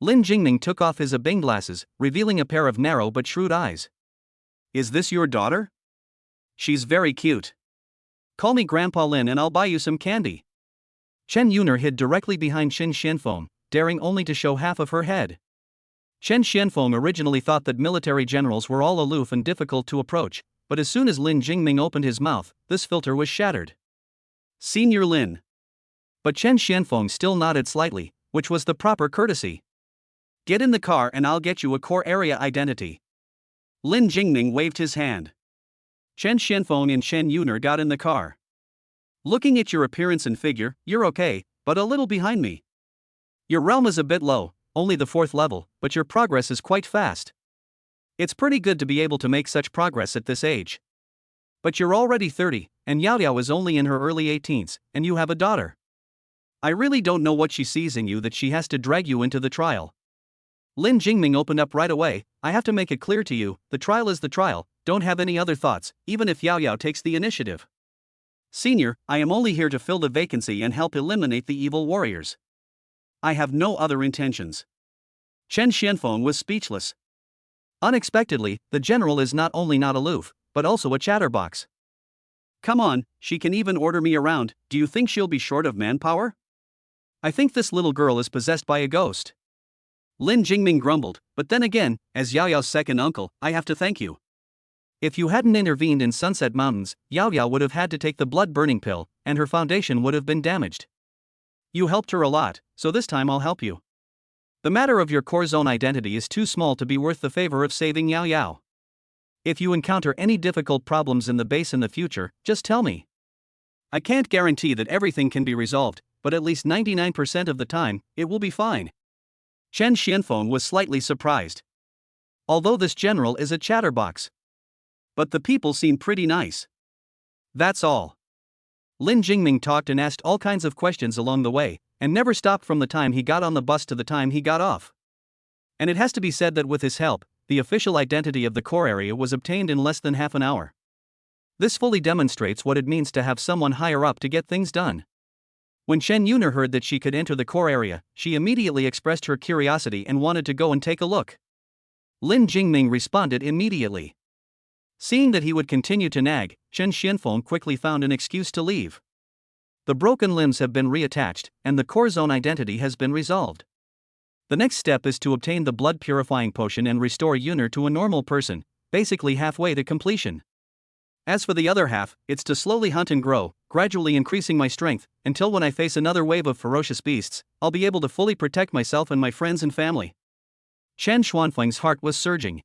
[SPEAKER 1] Lin Jingming took off his Bing glasses, revealing a pair of narrow but shrewd eyes. Is this your daughter? She's very cute. Call me Grandpa Lin and I'll buy you some candy. Chen Yuner hid directly behind Chen Xianfeng, daring only to show half of her head. Chen Xianfeng originally thought that military generals were all aloof and difficult to approach, but as soon as Lin Jingming opened his mouth, this filter was shattered. Senior Lin. But Chen Xianfeng still nodded slightly, which was the proper courtesy. Get in the car and I'll get you a core area identity. Lin Jingming waved his hand. Chen Xianfeng and Chen Yuner got in the car. Looking at your appearance and figure, you're okay, but a little behind me. Your realm is a bit low, only the 4th level, but your progress is quite fast. It's pretty good to be able to make such progress at this age. But you're already 30, and Yao Yao is only in her early 18s, and you have a daughter. I really don't know what she sees in you that she has to drag you into the trial. Lin Jingming opened up right away. I have to make it clear to you, the trial is the trial, don't have any other thoughts, even if Yao Yao takes the initiative. Senior, I am only here to fill the vacancy and help eliminate the evil warriors. I have no other intentions. Chen Xianfeng was speechless. Unexpectedly, the general is not only not aloof, but also a chatterbox. Come on, she can even order me around. Do you think she'll be short of manpower? I think this little girl is possessed by a ghost. Lin Jingming grumbled, but then again, as Yao Yao's second uncle, I have to thank you. If you hadn't intervened in Sunset Mountains, Yao Yao would have had to take the blood-burning pill, and her foundation would have been damaged. You helped her a lot, so this time I'll help you. The matter of your core zone identity is too small to be worth the favor of saving Yao Yao. If you encounter any difficult problems in the base in the future, just tell me. I can't guarantee that everything can be resolved, but at least 99% of the time, it will be fine. Chen Xianfeng was slightly surprised. Although this general is a chatterbox. But the people seem pretty nice. That's all. Lin Jingming talked and asked all kinds of questions along the way, and never stopped from the time he got on the bus to the time he got off. And it has to be said that with his help, the official identity of the core area was obtained in less than half an hour. This fully demonstrates what it means to have someone higher up to get things done. When Shen Yuner heard that she could enter the core area, she immediately expressed her curiosity and wanted to go and take a look. Lin Jingming responded immediately. Seeing that he would continue to nag, Chen Xianfeng quickly found an excuse to leave. The broken limbs have been reattached, and the core zone identity has been resolved. The next step is to obtain the blood purifying potion and restore Yuner to a normal person, basically halfway to completion. As for the other half, it's to slowly hunt and grow, gradually increasing my strength, until when I face another wave of ferocious beasts, I'll be able to fully protect myself and my friends and family. Chen Xuanfeng's heart was surging.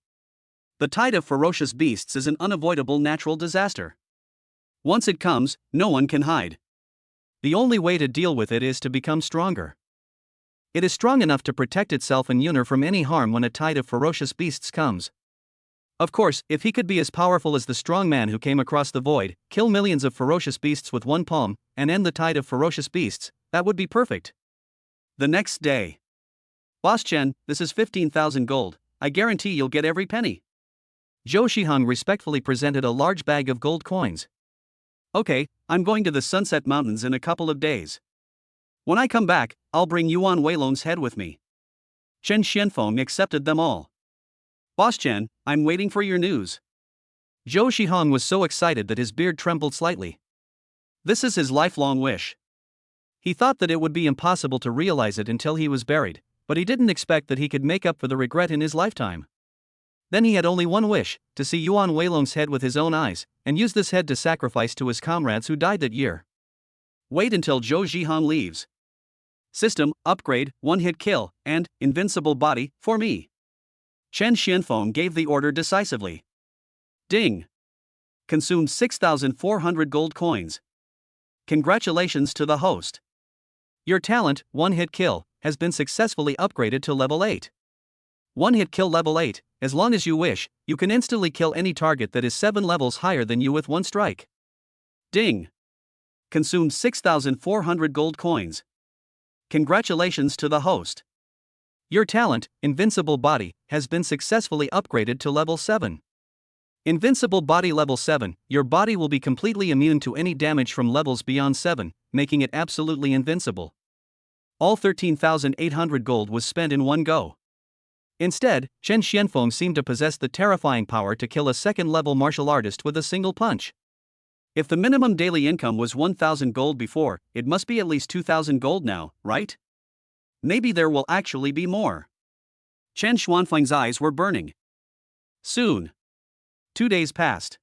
[SPEAKER 1] The tide of ferocious beasts is an unavoidable natural disaster. Once it comes, no one can hide. The only way to deal with it is to become stronger. It is strong enough to protect itself and Yuner from any harm when a tide of ferocious beasts comes. Of course, if he could be as powerful as the strong man who came across the void, kill millions of ferocious beasts with one palm, and end the tide of ferocious beasts, that would be perfect. The next day. Boss Chen, this is 15,000 gold, I guarantee you'll get every penny. Zhou Shiheng respectfully presented a large bag of gold coins. Okay, I'm going to the Sunset Mountains in a couple of days. When I come back, I'll bring Yuan Weilong's head with me. Chen Xianfeng accepted them all. Boss Chen, I'm waiting for your news. Zhou Shiheng was so excited that his beard trembled slightly. This is his lifelong wish. He thought that it would be impossible to realize it until he was buried, but he didn't expect that he could make up for the regret in his lifetime. Then he had only one wish, to see Yuan Weilong's head with his own eyes, and use this head to sacrifice to his comrades who died that year. Wait until Zhou Zhiheng leaves. System, upgrade, one-hit kill, and invincible body, for me. Chen Xianfeng gave the order decisively. Ding. Consumed 6,400 gold coins. Congratulations to the host. Your talent, one-hit kill, has been successfully upgraded to level 8. One-hit kill level 8, as long as you wish, you can instantly kill any target that is 7 levels higher than you with one strike. Ding. Consumed 6,400 gold coins. Congratulations to the host. Your talent, Invincible Body, has been successfully upgraded to level 7. Invincible Body level 7, your body will be completely immune to any damage from levels beyond 7, making it absolutely invincible. All 13,800 gold was spent in one go. Instead, Chen Xianfeng seemed to possess the terrifying power to kill a second-level martial artist with a single punch. If the minimum daily income was 1,000 gold before, it must be at least 2,000 gold now, right? Maybe there will actually be more. Chen Xuanfeng's eyes were burning. Soon. 2 days passed.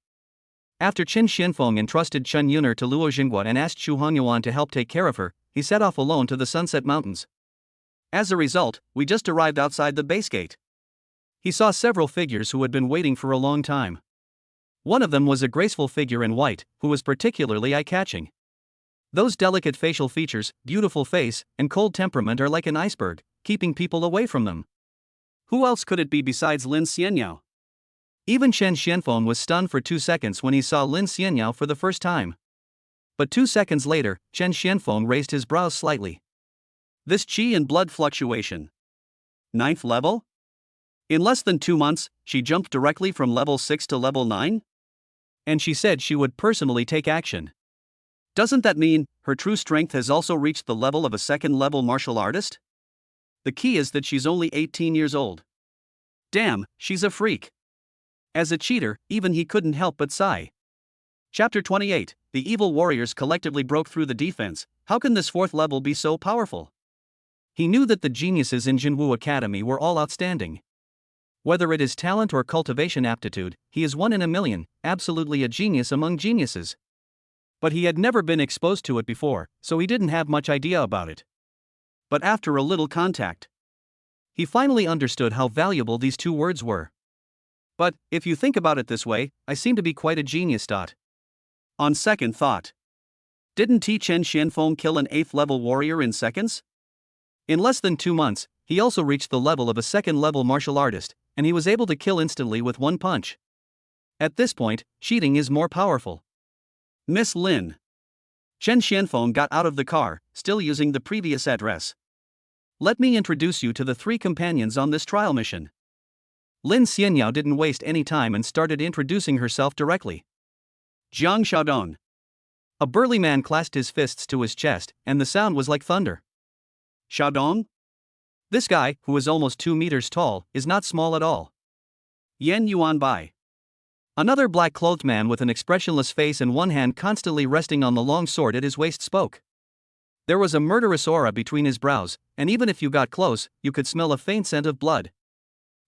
[SPEAKER 1] After Chen Xianfeng entrusted Chen Yuner to Luo Jinghua and asked Xu Hongyuan to help take care of her, he set off alone to the Sunset Mountains. As a result, we just arrived outside the base gate. He saw several figures who had been waiting for a long time. One of them was a graceful figure in white, who was particularly eye-catching. Those delicate facial features, beautiful face, and cold temperament are like an iceberg, keeping people away from them. Who else could it be besides Lin Xianyao? Even Chen Xianfeng was stunned for 2 seconds when he saw Lin Xianyao for the first time. But 2 seconds later, Chen Xianfeng raised his brows slightly.
[SPEAKER 2] This qi and blood fluctuation. 9th level? In less than 2 months, she jumped directly from level 6 to level 9?
[SPEAKER 1] And she said she would personally take action.
[SPEAKER 2] Doesn't that mean her true strength has also reached the level of a second-level martial artist? The key is that she's only 18 years old. Damn, she's a freak. As a cheater, even he couldn't help but sigh. Chapter 28, the evil warriors collectively broke through the defense. How can this 4th level be so powerful?
[SPEAKER 1] He knew that the geniuses in Jinwu Academy were all outstanding. Whether it is talent or cultivation aptitude, he is 1 in a million, absolutely a genius among geniuses. But he had never been exposed to it before, so he didn't have much idea about it.
[SPEAKER 2] But after a little contact,
[SPEAKER 1] he finally understood how valuable these 2 words were.
[SPEAKER 2] But, if you think about it this way, I seem to be quite a genius. On second thought, didn't Chen Xianfeng kill an 8th level warrior in seconds?
[SPEAKER 1] In less than 2 months, he also reached the level of a second-level martial artist, and he was able to kill instantly with 1 punch. At this point, cheating is more powerful.
[SPEAKER 2] Miss Lin. Chen Xianfeng got out of the car, still using the previous address.
[SPEAKER 1] Let me introduce you to the 3 companions on this trial mission. Lin Xianyao didn't waste any time and started introducing herself directly.
[SPEAKER 2] Jiang Xiaodong.
[SPEAKER 1] A burly man clasped his fists to his chest, and the sound was like thunder.
[SPEAKER 2] Xiaodong?
[SPEAKER 1] This guy, who is almost 2 meters tall, is not small at all.
[SPEAKER 2] Yan Yuanbai.
[SPEAKER 1] Another black-clothed man with an expressionless face and one hand constantly resting on the long sword at his waist spoke. There was a murderous aura between his brows, and even if you got close, you could smell a faint scent of blood.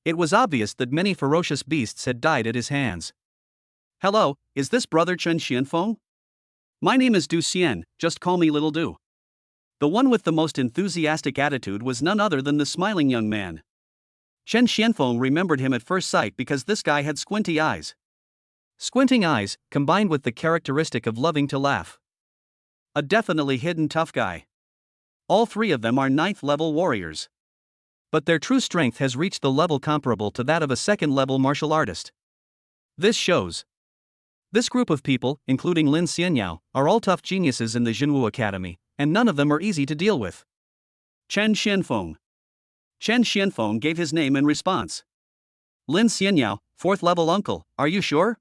[SPEAKER 1] It was obvious that many ferocious beasts had died at his hands.
[SPEAKER 2] Hello, is this brother Chen Xianfeng? My name is Du Xian, just call me Little Du. The one with the most enthusiastic attitude was none other than the smiling young man. Chen Xianfeng remembered him at first sight because this guy had squinty eyes.
[SPEAKER 1] Squinting eyes, combined with the characteristic of loving to laugh.
[SPEAKER 2] A definitely hidden tough guy. All 3 of them are 9th level warriors.
[SPEAKER 1] But their true strength has reached the level comparable to that of a second-level martial artist. This shows. This group of people, including Lin Xianyao, are all tough geniuses in the Jinwu Academy, and none of them are easy to deal with.
[SPEAKER 2] Chen Xianfeng. Chen Xianfeng gave his name in response. Lin Xianyao, 4th level uncle, are you sure?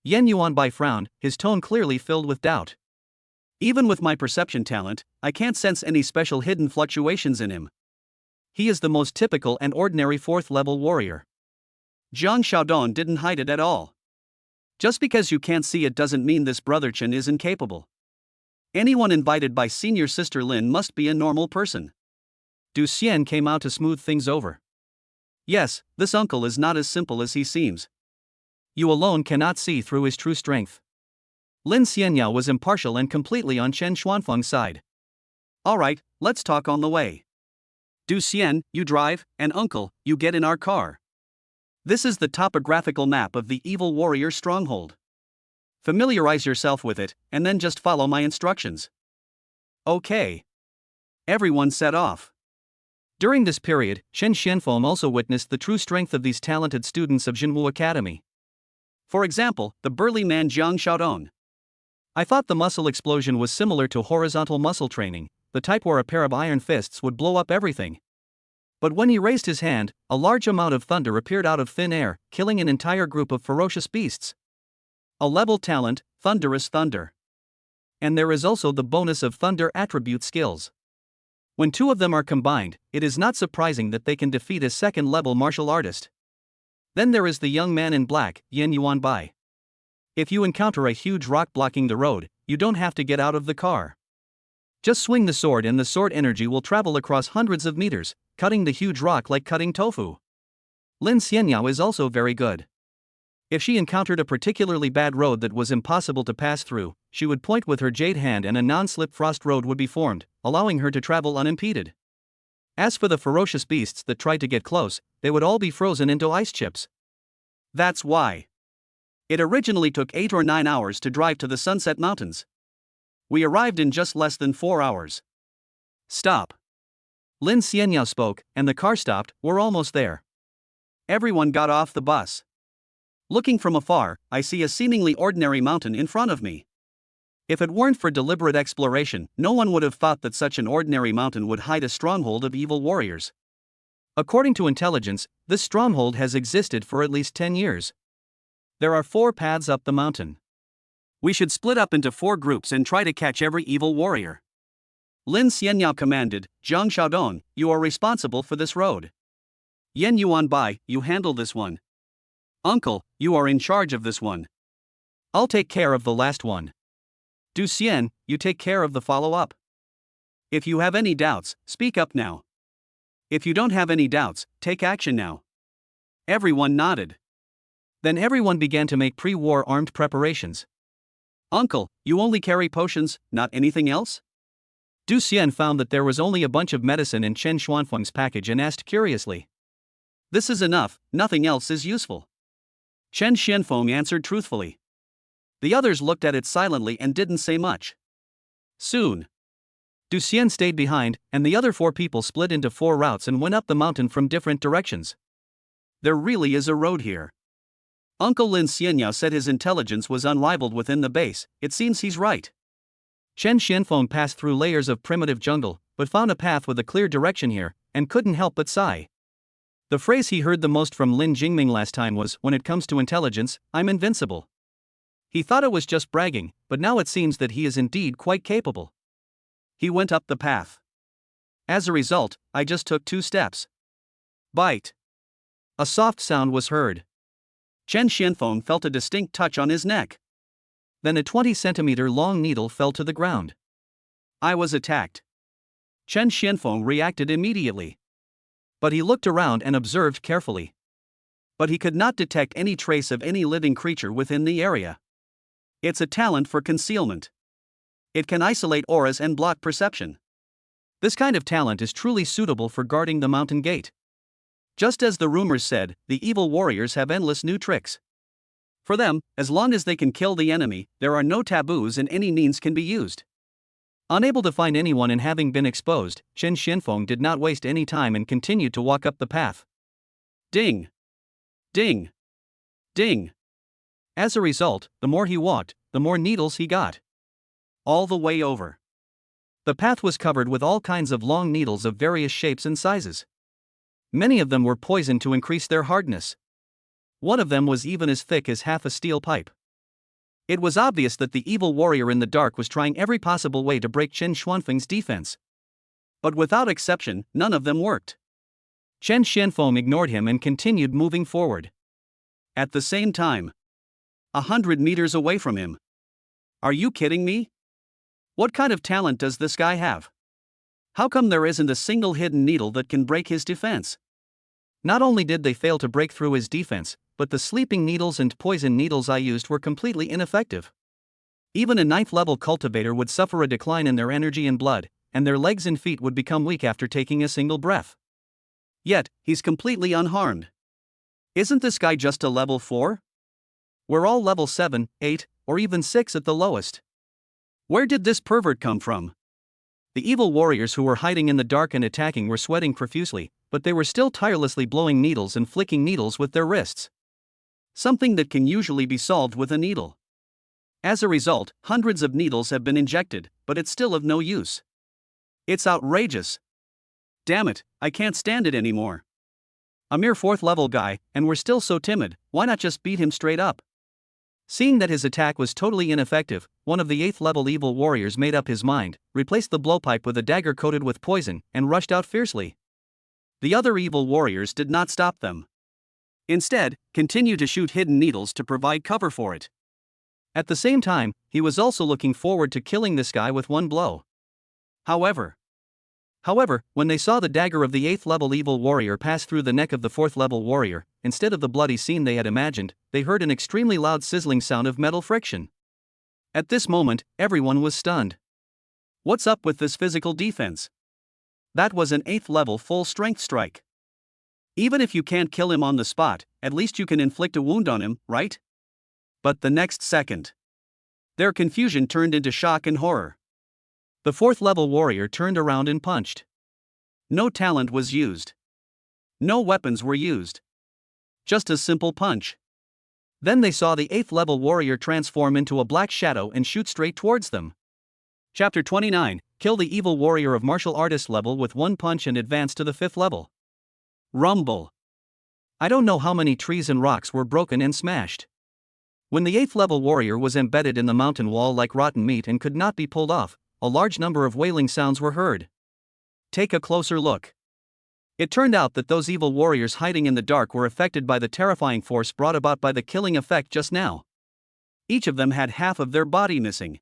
[SPEAKER 1] Yan Yuanbai frowned, his tone clearly filled with doubt.
[SPEAKER 2] Even with my perception talent, I can't sense any special hidden fluctuations in him.
[SPEAKER 1] He is the most typical and ordinary 4th level warrior.
[SPEAKER 2] Jiang Xiaodong didn't hide it at all. Just because you can't see it doesn't mean this brother Chen is incapable. Anyone invited by senior sister Lin must be a normal person.
[SPEAKER 1] Du Xian came out to smooth things over.
[SPEAKER 2] Yes, this uncle is not as simple as he seems.
[SPEAKER 1] You alone cannot see through his true strength. Lin Xianyao was impartial and completely on Chen Xuanfeng's side.
[SPEAKER 2] Alright, let's talk on the way. Du Xian, you drive, and uncle, you get in our car. This is the topographical map of the evil warrior stronghold. Familiarize yourself with it, and then just follow my instructions. Okay. Everyone set off.
[SPEAKER 1] During this period, Chen Xianfeng also witnessed the true strength of these talented students of Jinwu Academy.
[SPEAKER 2] For example, the burly man Jiang Xiaodong.
[SPEAKER 1] I thought the muscle explosion was similar to horizontal muscle training, the type where a pair of iron fists would blow up everything. But when he raised his hand, a large amount of thunder appeared out of thin air, killing an entire group of ferocious beasts. A level talent, thunderous thunder. And there is also the bonus of thunder attribute skills. When 2 of them are combined, it is not surprising that they can defeat a second-level martial artist. Then there is the young man in black, Yan Yuanbai. If you encounter a huge rock blocking the road, you don't have to get out of the car. Just swing the sword and the sword energy will travel across hundreds of meters, cutting the huge rock like cutting tofu. Lin Xianyao is also very good. If she encountered a particularly bad road that was impossible to pass through, she would point with her jade hand and a non-slip frost road would be formed, allowing her to travel unimpeded. As for the ferocious beasts that tried to get close, they would all be frozen into ice chips.
[SPEAKER 2] That's why. It originally took 8 or 9 hours to drive to the Sunset Mountains. We arrived in just less than 4 hours. Stop.
[SPEAKER 1] Lin Xianyao spoke, and the car stopped. We're almost there.
[SPEAKER 2] Everyone got off the bus. Looking from afar, I see a seemingly ordinary mountain in front of me. If it weren't for deliberate exploration, no one would have thought that such an ordinary mountain would hide a stronghold of evil warriors. According to intelligence, this stronghold has existed for at least 10 years. There are 4 paths up the mountain. We should split up into 4 groups and try to catch every evil warrior. Lin Xianyao commanded. Zhang Xiaodong, you are responsible for this road. Yen Yuanbai, you handle this one. Uncle, you are in charge of this one. I'll take care of the last one. Du Xian, you take care of the follow-up. If you have any doubts, speak up now. If you don't have any doubts, take action now. Everyone nodded. Then everyone began to make pre-war armed preparations. Uncle, you only carry potions, not anything else? Du Xian found that there was only a bunch of medicine in Chen Xuanfeng's package and asked curiously. This is enough, nothing else is useful. Chen Xianfeng answered truthfully. The others looked at it silently and didn't say much. Soon, Du Xian stayed behind, and the other 4 people split into 4 routes and went up the mountain from different directions. There really is a road here. Uncle Lin Xianyao said his intelligence was unrivaled within the base. It seems he's right. Chen Xianfeng passed through layers of primitive jungle, but found a path with a clear direction here, and couldn't help but sigh. The phrase he heard the most from Lin Jingming last time was, when it comes to intelligence, I'm invincible. He thought it was just bragging, but now it seems that he is indeed quite capable. He went up the path. As a result, I just took 2 steps. Bite. A soft sound was heard. Chen Xianfeng felt a distinct touch on his neck. Then a 20-centimeter long needle fell to the ground. I was attacked. Chen Xianfeng reacted immediately. But he looked around and observed carefully. But he could not detect any trace of any living creature within the area. It's a talent for concealment. It can isolate auras and block perception. This kind of talent is truly suitable for guarding the mountain gate. Just as the rumors said, the evil warriors have endless new tricks. For them, as long as they can kill the enemy, there are no taboos and any means can be used. Unable to find anyone and having been exposed, Chen Xianfeng did not waste any time and continued to walk up the path. Ding! Ding! Ding! As a result, the more he walked, the more needles he got. All the way over. The path was covered with all kinds of long needles of various shapes and sizes. Many of them were poisoned to increase their hardness. One of them was even as thick as half a steel pipe. It was obvious that the evil warrior in the dark was trying every possible way to break Chen Xuanfeng's defense. But without exception, none of them worked. Chen Xianfeng ignored him and continued moving forward. At the same time, 100 meters away from him. Are you kidding me? What kind of talent does this guy have? How come there isn't a single hidden needle that can break his defense? Not only did they fail to break through his defense, but the sleeping needles and poison needles I used were completely ineffective. Even a 9th level cultivator would suffer a decline in their energy and blood, and their legs and feet would become weak after taking a single breath. Yet, he's completely unharmed. Isn't this guy just a level 4? We're all level 7, 8, or even 6 at the lowest. Where did this pervert come from? The evil warriors who were hiding in the dark and attacking were sweating profusely, but they were still tirelessly blowing needles and flicking needles with their wrists. Something that can usually be solved with a needle. As a result, hundreds of needles have been injected, but it's still of no use. It's outrageous. Damn it, I can't stand it anymore. A mere 4th level guy, and we're still so timid, why not just beat him straight up? Seeing that his attack was totally ineffective, one of the 8th level evil warriors made up his mind, replaced the blowpipe with a dagger coated with poison, and rushed out fiercely. The other evil warriors did not stop them. Instead, continued to shoot hidden needles to provide cover for it. At the same time, he was also looking forward to killing this guy with one blow. However, when they saw the dagger of the 8th level evil warrior pass through the neck of the 4th level warrior, instead of the bloody scene they had imagined, they heard an extremely loud sizzling sound of metal friction. At this moment, everyone was stunned. What's up with this physical defense? That was an 8th level full strength strike. Even if you can't kill him on the spot, at least you can inflict a wound on him, right? But the next second, their confusion turned into shock and horror. The 4th level warrior turned around and punched. No talent was used. No weapons were used. Just a simple punch.
[SPEAKER 1] Then they saw the 8th level warrior transform into a black shadow and shoot straight towards them. Chapter 29, Kill the evil warrior of martial artist level with one punch and advance to the 5th level. Rumble. I don't know how many trees and rocks were broken and smashed. When the 8th level warrior was embedded in the mountain wall like rotten meat and could not be pulled off, a large number of wailing sounds were heard. Take a closer look. It turned out that those evil warriors hiding in the dark were affected by the terrifying force brought about by the killing effect just now. Each of them had half of their body missing.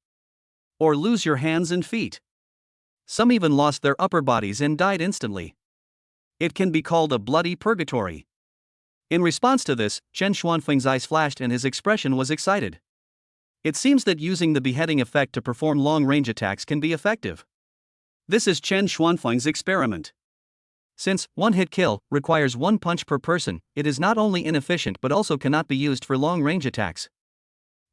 [SPEAKER 1] Or lose your hands and feet. Some even lost their upper bodies and died instantly. It can be called a bloody purgatory. In response to this, Chen Xuanfeng's eyes flashed and his expression was excited. It seems that using the beheading effect to perform long-range attacks can be effective. This is Chen Xuanfeng's experiment. Since one-hit kill requires one punch per person, it is not only inefficient but also cannot be used for long-range attacks.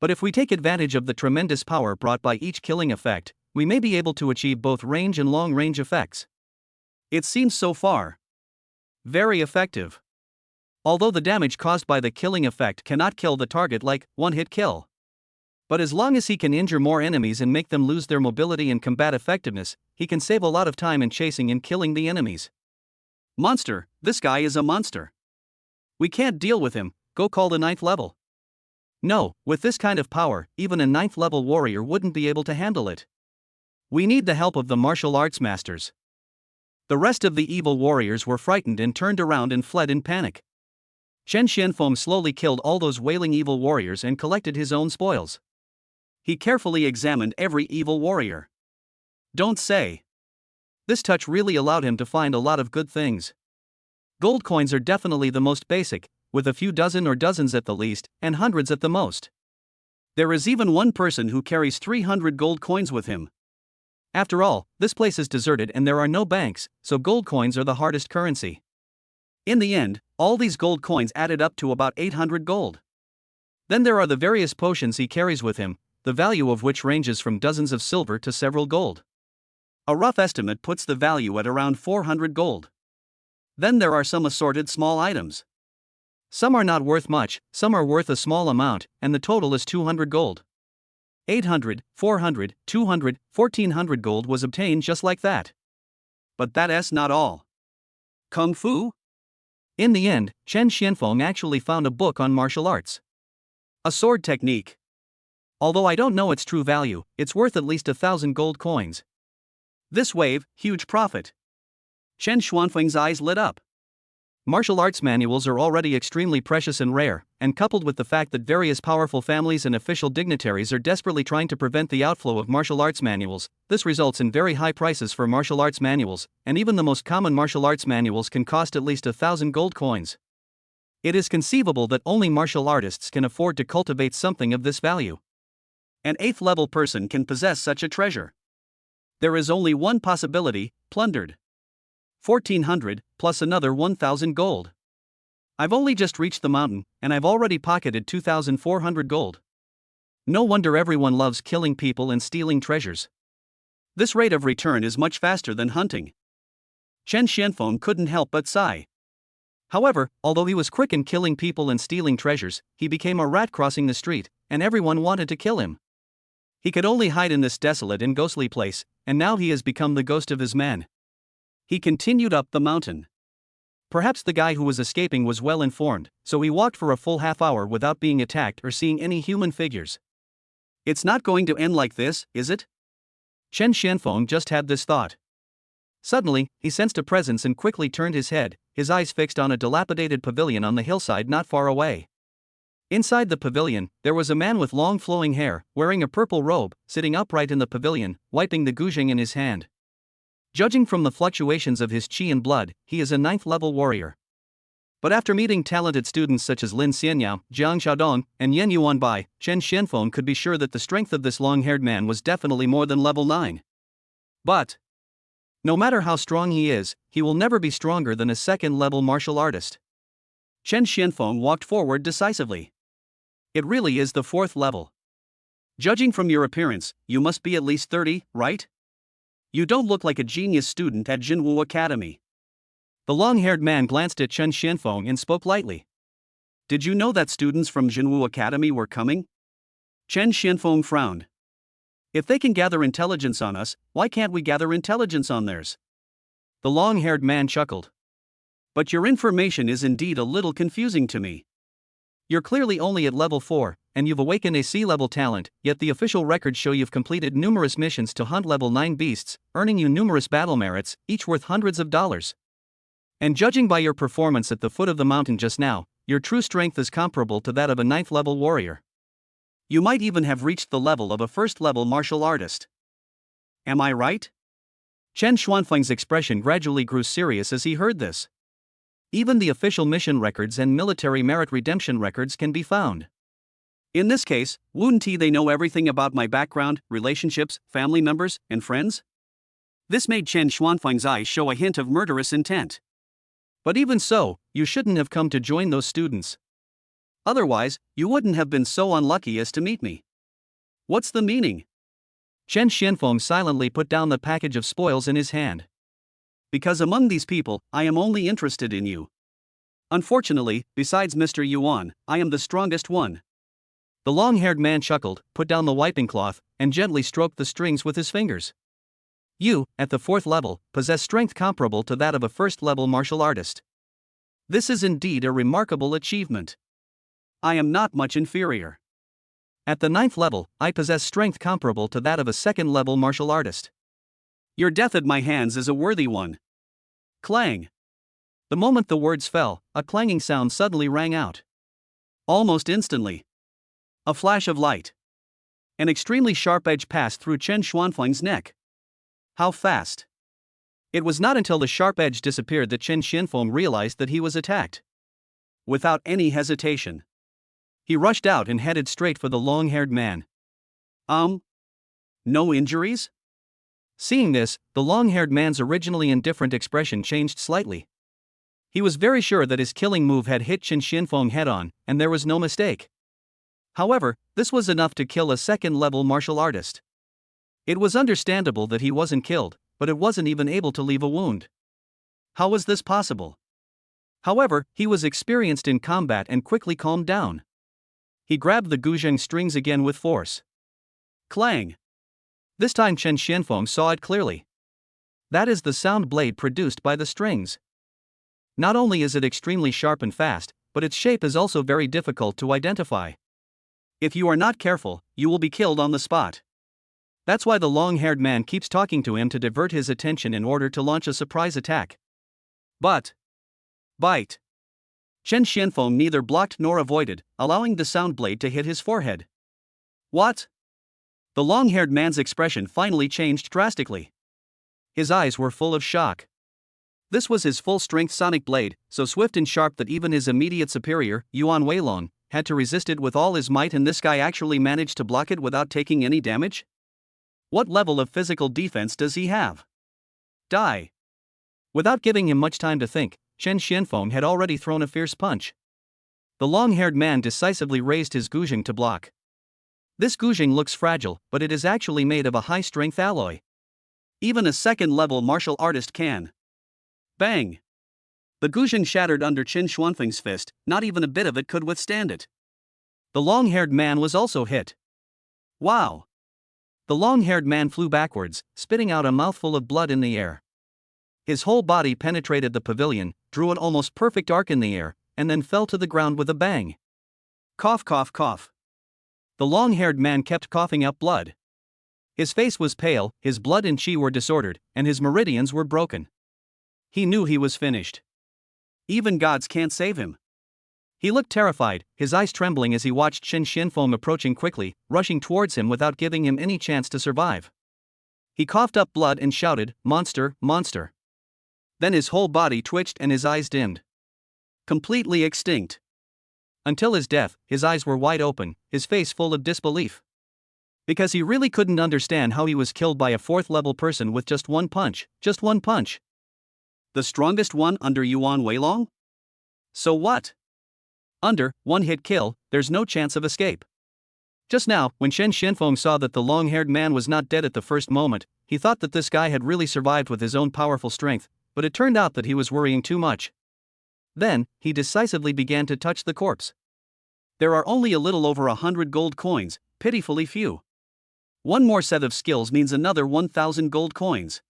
[SPEAKER 1] But if we take advantage of the tremendous power brought by each killing effect, we may be able to achieve both range and long-range effects. It seems so far very effective. Although the damage caused by the killing effect cannot kill the target like one-hit kill. But as long as he can injure more enemies and make them lose their mobility and combat effectiveness, he can save a lot of time in chasing and killing the enemies. Monster, this guy is a monster. We can't deal with him, go call the 9th level. No, with this kind of power, even a 9th level warrior wouldn't be able to handle it. We need the help of the martial arts masters. The rest of the evil warriors were frightened and turned around and fled in panic. Chen Xianfeng slowly killed all those wailing evil warriors and collected his own spoils. He carefully examined every evil warrior. Don't say. This touch really allowed him to find a lot of good things. Gold coins are definitely the most basic, with a few dozen or dozens at the least, and hundreds at the most. There is even one person who carries 300 gold coins with him. After all, this place is deserted and there are no banks, so gold coins are the hardest currency. In the end, all these gold coins added up to about 800 gold. Then there are the various potions he carries with him, the value of which ranges from dozens of silver to several gold. A rough estimate puts the value at around 400 gold. Then there are some assorted small items. Some are not worth much, some are worth a small amount, and the total is 200 gold. 800, 400, 200, 1400 gold was obtained just like that. But that's not all. Kung Fu? In the end, Chen Xianfeng actually found a book on martial arts. A sword technique. Although I don't know its true value, it's worth at least 1,000 gold coins. This wave, huge profit. Chen Xuanfeng's eyes lit up. Martial arts manuals are already extremely precious and rare, and coupled with the fact that various powerful families and official dignitaries are desperately trying to prevent the outflow of martial arts manuals, this results in very high prices for martial arts manuals, and even the most common martial arts manuals can cost at least 1,000 gold coins. It is conceivable that only martial artists can afford to cultivate something of this value. An 8th level person can possess such a treasure. There is only one possibility: plundered. 1,400, plus another 1,000 gold. I've only just reached the mountain, and I've already pocketed 2,400 gold. No wonder everyone loves killing people and stealing treasures. This rate of return is much faster than hunting. Chen Xianfeng couldn't help but sigh. However, although he was quick in killing people and stealing treasures, he became a rat crossing the street, and everyone wanted to kill him. He could only hide in this desolate and ghostly place, and now he has become the ghost of his man. He continued up the mountain. Perhaps the guy who was escaping was well informed, so he walked for a full half hour without being attacked or seeing any human figures. It's not going to end like this, is it? Chen Xianfeng just had this thought. Suddenly, he sensed a presence and quickly turned his head, his eyes fixed on a dilapidated pavilion on the hillside not far away. Inside the pavilion, there was a man with long flowing hair, wearing a purple robe, sitting upright in the pavilion, wiping the guzheng in his hand. Judging from the fluctuations of his qi and blood, he is a 9th level warrior. But after meeting talented students such as Lin Xianyao, Jiang Xiaodong, and Yan Yuanbai, Chen Xianfeng could be sure that the strength of this long-haired man was definitely more than level 9. But no matter how strong he is, he will never be stronger than a 2nd level martial artist. Chen Xianfeng walked forward decisively. It really is the 4th level. Judging from your appearance, you must be at least 30, right? You don't look like a genius student at Jinwu Academy. The long-haired man glanced at Chen Xianfeng and spoke lightly.
[SPEAKER 2] Did you know that students from Jinwu Academy were coming? Chen Xianfeng frowned. If they can gather intelligence on us, why can't we gather intelligence on theirs?
[SPEAKER 1] The long-haired man chuckled.
[SPEAKER 2] But your information is indeed a little confusing to me.
[SPEAKER 1] You're clearly only at level 4, and you've awakened a sea-level talent, yet the official records show you've completed numerous missions to hunt level 9 beasts, earning you numerous battle merits, each worth hundreds of dollars. And judging by your performance at the foot of the mountain just now, your true strength is comparable to that of a 9th level warrior.
[SPEAKER 2] You might even have reached the level of a 1st level martial artist. Am I right?
[SPEAKER 1] Chen Xuanfeng's expression gradually grew serious as he heard this. Even the official mission records and military merit redemption records can be found.
[SPEAKER 2] In this case, wouldn't they know everything about my background, relationships, family members, and friends? This made Chen Xuanfeng's eyes show a hint of murderous intent.
[SPEAKER 1] But even so, you shouldn't have come to join those students.
[SPEAKER 2] Otherwise, you wouldn't have been so unlucky as to meet me. What's the meaning?
[SPEAKER 1] Chen Xianfeng silently put down the package of spoils in his hand.
[SPEAKER 2] Because among these people, I am only interested in you. Unfortunately, besides Mr. Yuan, I am the strongest one.
[SPEAKER 1] The long-haired man chuckled, put down the wiping cloth, and gently stroked the strings with his fingers. You, at the 4th level, possess strength comparable to that of a 1st level martial artist. This is indeed a remarkable achievement.
[SPEAKER 2] I am not much inferior.
[SPEAKER 1] At the 9th level, I possess strength comparable to that of a 2nd level martial artist.
[SPEAKER 2] Your death at my hands is a worthy one. Clang.
[SPEAKER 1] The moment the words fell, a clanging sound suddenly rang out.
[SPEAKER 2] Almost instantly. A flash of light. An extremely sharp edge passed through Chen Xuanfeng's neck. How fast?
[SPEAKER 1] It was not until the sharp edge disappeared that Chen Xianfeng realized that he was attacked.
[SPEAKER 2] Without any hesitation,
[SPEAKER 1] he rushed out and headed straight for the long-haired man.
[SPEAKER 2] No injuries?
[SPEAKER 1] Seeing this, the long-haired man's originally indifferent expression changed slightly. He was very sure that his killing move had hit Chen Xianfeng head-on, and there was no mistake. However, this was enough to kill a 2nd-level martial artist. It was understandable that he wasn't killed, but it wasn't even able to leave a wound.
[SPEAKER 2] How was this possible?
[SPEAKER 1] However, he was experienced in combat and quickly calmed down. He grabbed the guzheng strings again with force.
[SPEAKER 2] Clang.
[SPEAKER 1] This time Chen Xianfeng saw it clearly. That is the sound blade produced by the strings. Not only is it extremely sharp and fast, but its shape is also very difficult to identify.
[SPEAKER 2] If you are not careful, you will be killed on the spot.
[SPEAKER 1] That's why the long-haired man keeps talking to him to divert his attention in order to launch a surprise attack.
[SPEAKER 2] But bite. Chen Xianfeng neither blocked nor avoided, allowing the sound blade to hit his forehead. What? The long-haired man's expression finally changed drastically.
[SPEAKER 1] His eyes were full of shock.
[SPEAKER 2] This was his full-strength sonic blade, so swift and sharp that even his immediate superior, Yuan Weilong, had to resist it with all his might, and this guy actually managed to block it without taking any damage? What level of physical defense does he have? Die.
[SPEAKER 1] Without giving him much time to think, Chen Xianfeng had already thrown a fierce punch. The long-haired man decisively raised his guzheng to block. This guzheng looks fragile, but it is actually made of a high-strength alloy.
[SPEAKER 2] Even a 2nd-level martial artist can. Bang! The guzheng shattered under Chen Xuanfeng's fist, not even a bit of it could withstand it.
[SPEAKER 1] The long-haired man was also hit.
[SPEAKER 2] Wow!
[SPEAKER 1] The long-haired man flew backwards, spitting out a mouthful of blood in the air. His whole body penetrated the pavilion, drew an almost perfect arc in the air, and then fell to the ground with a bang.
[SPEAKER 2] Cough, cough, cough.
[SPEAKER 1] The long-haired man kept coughing up blood. His face was pale, his blood and qi were disordered, and his meridians were broken. He knew he was finished.
[SPEAKER 2] Even gods can't save him.
[SPEAKER 1] He looked terrified, his eyes trembling as he watched Chen Xianfeng approaching quickly, rushing towards him without giving him any chance to survive. He coughed up blood and shouted, "Monster, monster." Then his whole body twitched and his eyes dimmed.
[SPEAKER 2] Completely extinct.
[SPEAKER 1] Until his death, his eyes were wide open, his face full of disbelief. Because he really couldn't understand how he was killed by a 4th-level person with just one punch.
[SPEAKER 2] The strongest one under Yuan Weilong? So what?
[SPEAKER 1] Under one-hit kill, there's no chance of escape. Just now, when Chen Xianfeng saw that the long-haired man was not dead at the first moment, he thought that this guy had really survived with his own powerful strength, but it turned out that he was worrying too much. Then, he decisively began to touch the corpse. There are only a little over 100 gold coins, pitifully few. One more set of skills means another 1,000 gold coins.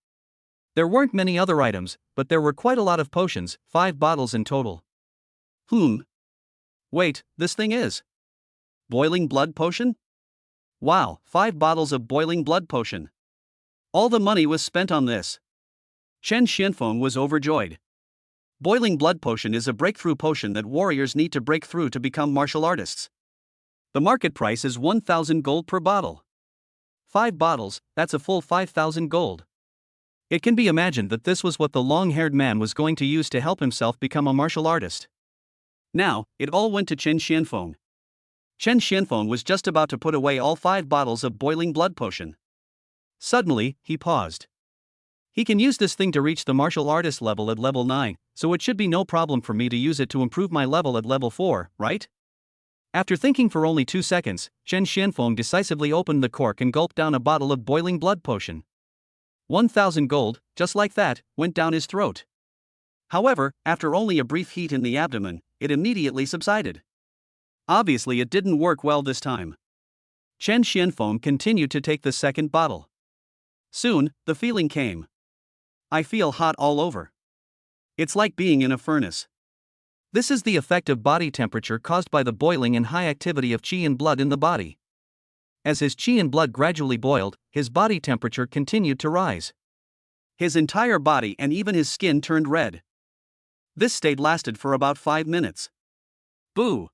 [SPEAKER 1] There weren't many other items, but there were quite a lot of potions, 5 bottles in total. Wait, this thing is boiling blood potion? Wow, 5 bottles of boiling blood potion. All the money was spent on this. Chen Xianfeng was overjoyed. Boiling blood potion is a breakthrough potion that warriors need to break through to become martial artists. The market price is 1,000 gold per bottle. 5 bottles, that's a full 5,000 gold. It can be imagined that this was what the long-haired man was going to use to help himself become a martial artist. Now, it all went to Chen Xianfeng. Chen Xianfeng was just about to put away all 5 bottles of boiling blood potion. Suddenly, he paused. He can use this thing to reach the martial artist level at level 9, so it should be no problem for me to use it to improve my level at level 4, right? After thinking for only 2 seconds, Chen Xianfeng decisively opened the cork and gulped down a bottle of boiling blood potion. 1,000 gold, just like that, went down his throat. However, after only a brief heat in the abdomen, it immediately subsided. Obviously, it didn't work well this time. Chen Xianfeng continued to take the second bottle. Soon, the feeling came. I feel hot all over. It's like being in a furnace. This is the effect of body temperature caused by the boiling and high activity of qi and blood in the body. As his qi and blood gradually boiled, his body temperature continued to rise. His entire body and even his skin turned red. This state lasted for about 5 minutes. Boo!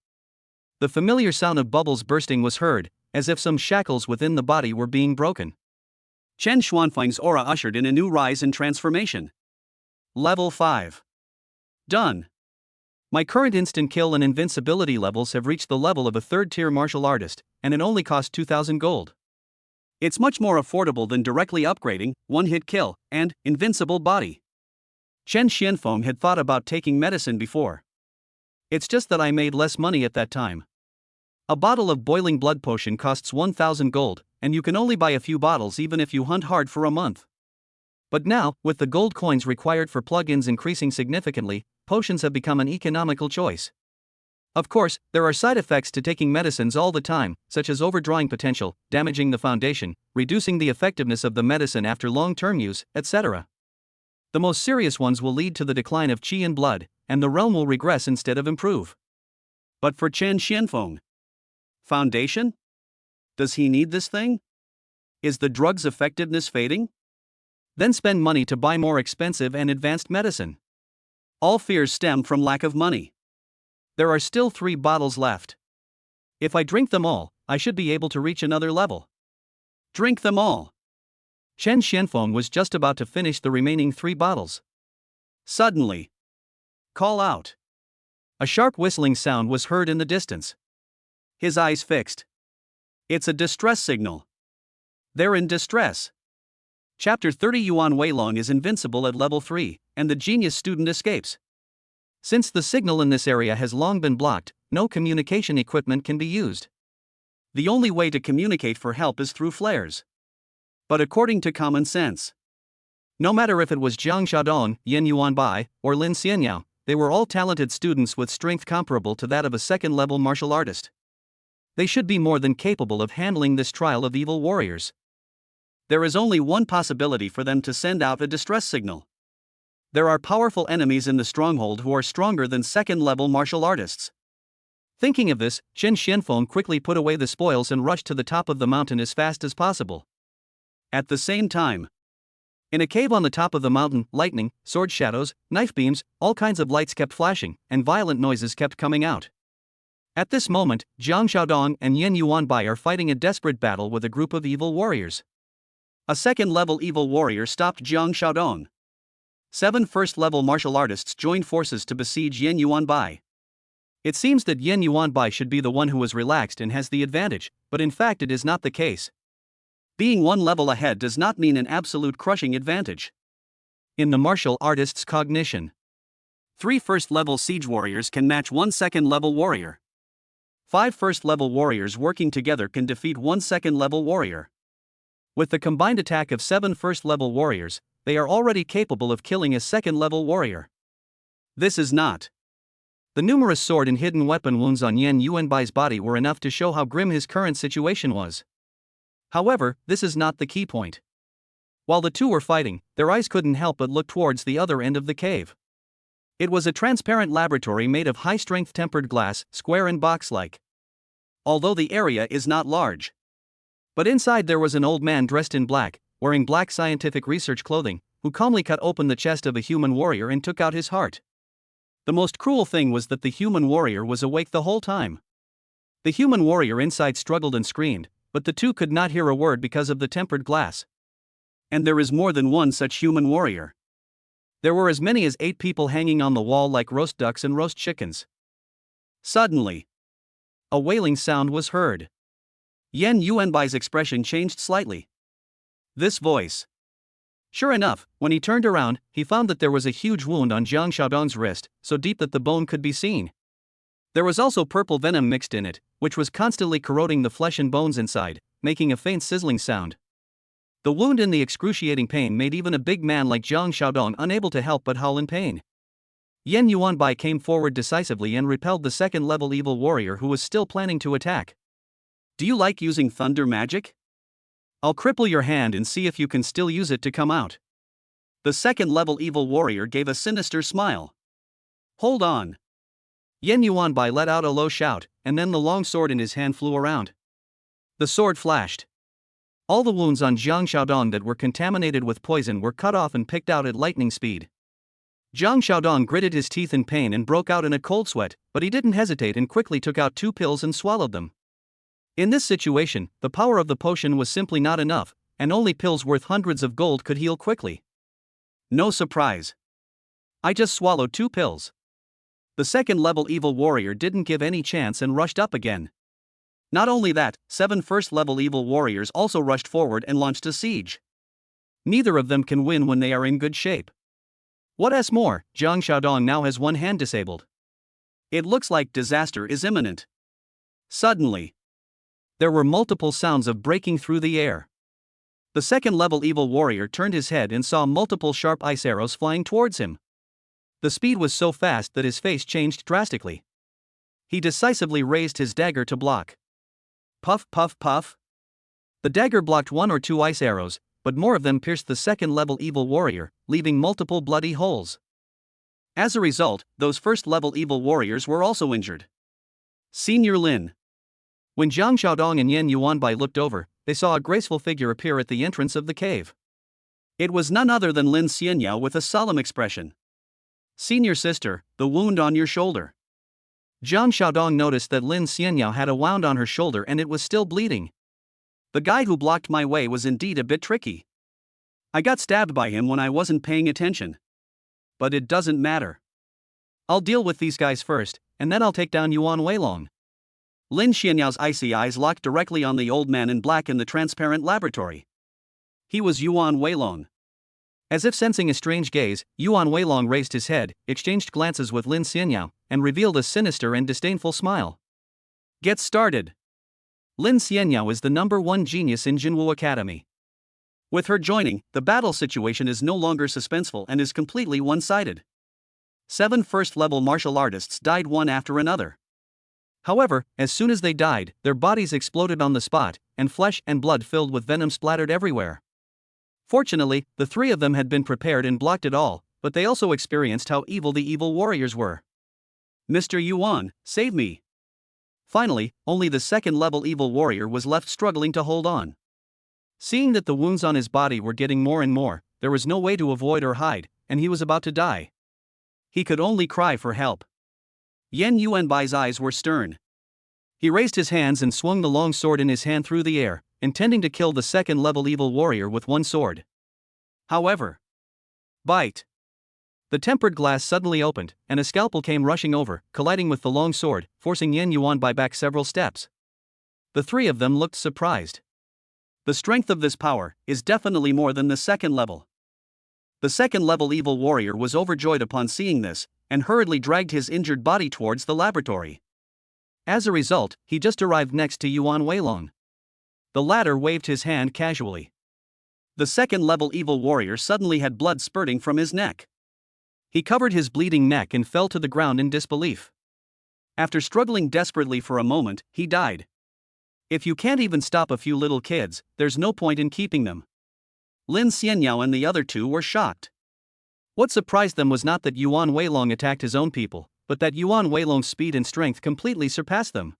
[SPEAKER 1] The familiar sound of bubbles bursting was heard, as if some shackles within the body were being broken. Chen Xuanfeng's aura ushered in a new rise and transformation. Level 5. Done. My current instant kill and invincibility levels have reached the level of a 3rd-tier martial artist, and it only costs 2,000 gold. It's much more affordable than directly upgrading, one-hit kill, and invincible body. Chen Xianfeng had thought about taking medicine before. It's just that I made less money at that time. A bottle of boiling blood potion costs 1,000 gold, and you can only buy a few bottles even if you hunt hard for a month. But now, with the gold coins required for plugins increasing significantly, potions have become an economical choice. Of course, there are side effects to taking medicines all the time, such as overdrawing potential, damaging the foundation, reducing the effectiveness of the medicine after long-term use, etc. The most serious ones will lead to the decline of qi and blood, and the realm will regress instead of improve. But for Chen Xianfeng, foundation? Does he need this thing? Is the drug's effectiveness fading? Then spend money to buy more expensive and advanced medicine. All fears stem from lack of money. There are still 3 bottles left. If I drink them all, I should be able to reach another level. Drink them all. Chen Xianfeng was just about to finish the remaining 3 bottles. Suddenly, call out. A sharp whistling sound was heard in the distance. His eyes fixed. It's a distress signal. They're in distress. Chapter 30 Yuan Weilong is invincible at level 3, and the genius student escapes. Since the signal in this area has long been blocked, no communication equipment can be used. The only way to communicate for help is through flares. But according to common sense, no matter if it was Jiang Xiaodong, Yen Yuanbai, or Lin Xianyao, they were all talented students with strength comparable to that of a second-level martial artist. They should be more than capable of handling this trial of evil warriors. There is only one possibility for them to send out a distress signal. There are powerful enemies in the stronghold who are stronger than second-level martial artists. Thinking of this, Chen Xianfeng quickly put away the spoils and rushed to the top of the mountain as fast as possible. At the same time, in a cave on the top of the mountain, lightning, sword shadows, knife beams, all kinds of lights kept flashing, and violent noises kept coming out. At this moment, Jiang Xiaodong and Yen Yuanbai are fighting a desperate battle with a group of evil warriors. A second-level evil warrior stopped Jiang Xiaodong. 7 first-level martial artists joined forces to besiege Yen Yuanbai. It seems that Yen Yuanbai should be the one who is relaxed and has the advantage, but in fact it is not the case. Being 1 level ahead does not mean an absolute crushing advantage. In the martial artist's cognition, 3 first-level siege warriors can match 1 second-level warrior. 5 first-level warriors working together can defeat 1 second-level warrior. With the combined attack of 7 first-level warriors, they are already capable of killing a second-level warrior. This is not The numerous sword and hidden weapon wounds on Yan Yuanbai's body were enough to show how grim his current situation was. However, this is not the key point. While the two were fighting, their eyes couldn't help but look towards the other end of the cave. It was a transparent laboratory made of high-strength tempered glass, square and box-like. Although the area is not large. But inside there was an old man dressed in black, wearing black scientific research clothing, who calmly cut open the chest of a human warrior and took out his heart. The most cruel thing was that the human warrior was awake the whole time. The human warrior inside struggled and screamed, but the two could not hear a word because of the tempered glass. And there is more than one such human warrior. There were as many as 8 people hanging on the wall like roast ducks and roast chickens. Suddenly, a wailing sound was heard. Yan Yuanbai's expression changed slightly. This voice. Sure enough, when he turned around, he found that there was a huge wound on Jiang Xiaodong's wrist, so deep that the bone could be seen. There was also purple venom mixed in it, which was constantly corroding the flesh and bones inside, making a faint sizzling sound. The wound and the excruciating pain made even a big man like Jiang Xiaodong unable to help but howl in pain. Yan Yuanbai came forward decisively and repelled the second-level evil warrior who was still planning to attack. Do you like using thunder magic? I'll cripple your hand and see if you can still use it to come out. The second-level evil warrior gave a sinister smile. Hold on. Yan Yuanbai let out a low shout, and then the long sword in his hand flew around. The sword flashed. All the wounds on Jiang Xiaodong that were contaminated with poison were cut off and picked out at lightning speed. Jiang Xiaodong gritted his teeth in pain and broke out in a cold sweat, but he didn't hesitate and quickly took out 2 pills and swallowed them. In this situation, the power of the potion was simply not enough, and only pills worth hundreds of gold could heal quickly. No surprise. I just swallowed 2 pills. The second-level evil warrior didn't give any chance and rushed up again. Not only that, 7 first-level evil warriors also rushed forward and launched a siege. Neither of them can win when they are in good shape. What's more, Jiang Xiaodong now has one hand disabled. It looks like disaster is imminent. Suddenly, there were multiple sounds of breaking through the air. The second-level evil warrior turned his head and saw multiple sharp ice arrows flying towards him. The speed was so fast that his face changed drastically. He decisively raised his dagger to block. Puff, puff, puff. The dagger blocked 1 or 2 ice arrows, but more of them pierced the second-level evil warrior, leaving multiple bloody holes. As a result, those first-level evil warriors were also injured. Senior Lin. When Jiang Xiaodong and Yan Yuanbai looked over, they saw a graceful figure appear at the entrance of the cave. It was none other than Lin Xianyao with a solemn expression. Senior sister, the wound on your shoulder. Jiang Xiaodong noticed that Lin Xianyao had a wound on her shoulder and it was still bleeding. The guy who blocked my way was indeed a bit tricky. I got stabbed by him when I wasn't paying attention. But it doesn't matter. I'll deal with these guys first, and then I'll take down Yuan Weilong. Lin Xianyao's icy eyes locked directly on the old man in black in the transparent laboratory. He was Yuan Weilong. As if sensing a strange gaze, Yuan Weilong raised his head, exchanged glances with Lin Xianyao, and revealed a sinister and disdainful smile. Get started. Lin Xianyao is the #1 genius in Jinwu Academy. With her joining, the battle situation is no longer suspenseful and is completely one-sided. 7 first-level martial artists died one after another. However, as soon as they died, their bodies exploded on the spot, and flesh and blood filled with venom splattered everywhere. Fortunately, the 3 of them had been prepared and blocked it all, but they also experienced how evil the evil warriors were. Mr. Yuan, save me. Finally, only the second-level evil warrior was left struggling to hold on. Seeing that the wounds on his body were getting more and more, there was no way to avoid or hide, and he was about to die. He could only cry for help. Yan Yuanbai's eyes were stern. He raised his hands and swung the long sword in his hand through the air, intending to kill the second-level evil warrior with one sword. However, bite! The tempered glass suddenly opened, and a scalpel came rushing over, colliding with the long sword, forcing Yan Yuanbai back several steps. The 3 of them looked surprised. The strength of this power is definitely more than the second level. The second-level evil warrior was overjoyed upon seeing this, and hurriedly dragged his injured body towards the laboratory. As a result, he just arrived next to Yuan Weilong. The latter waved his hand casually. The second-level evil warrior suddenly had blood spurting from his neck. He covered his bleeding neck and fell to the ground in disbelief.
[SPEAKER 2] After struggling desperately for a moment, he died. If you can't even stop a few little kids, there's no point in keeping them. Lin Xianyao and the other two were shocked. What surprised them was not that Yuan Weilong attacked his own people, but that Yuan Weilong's speed and strength completely surpassed them.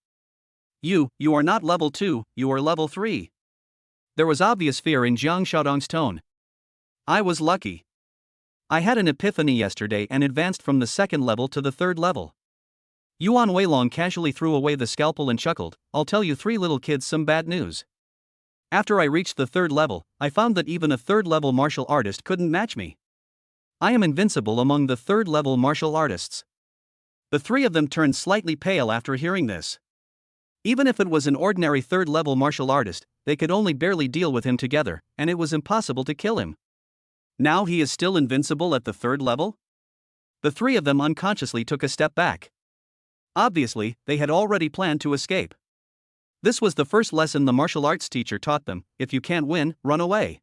[SPEAKER 2] You are not level 2, you are level 3. There was obvious fear in Jiang Xiaodong's tone. I was lucky. I had an epiphany yesterday and advanced from the second level to the third level. Yuan Weilong casually threw away the scalpel and chuckled, I'll tell you three little kids some bad news. After I reached the third level, I found that even a third level martial artist couldn't match me. I am invincible among the third level martial artists. The three of them turned slightly pale after hearing this. Even if it was an ordinary third level martial artist, they could only barely deal with him together, and it was impossible to kill him. Now he is still invincible at the third level? The three of them unconsciously took a step back. Obviously, they had already planned to escape. This was the first lesson the martial arts teacher taught them: if you can't win, run away.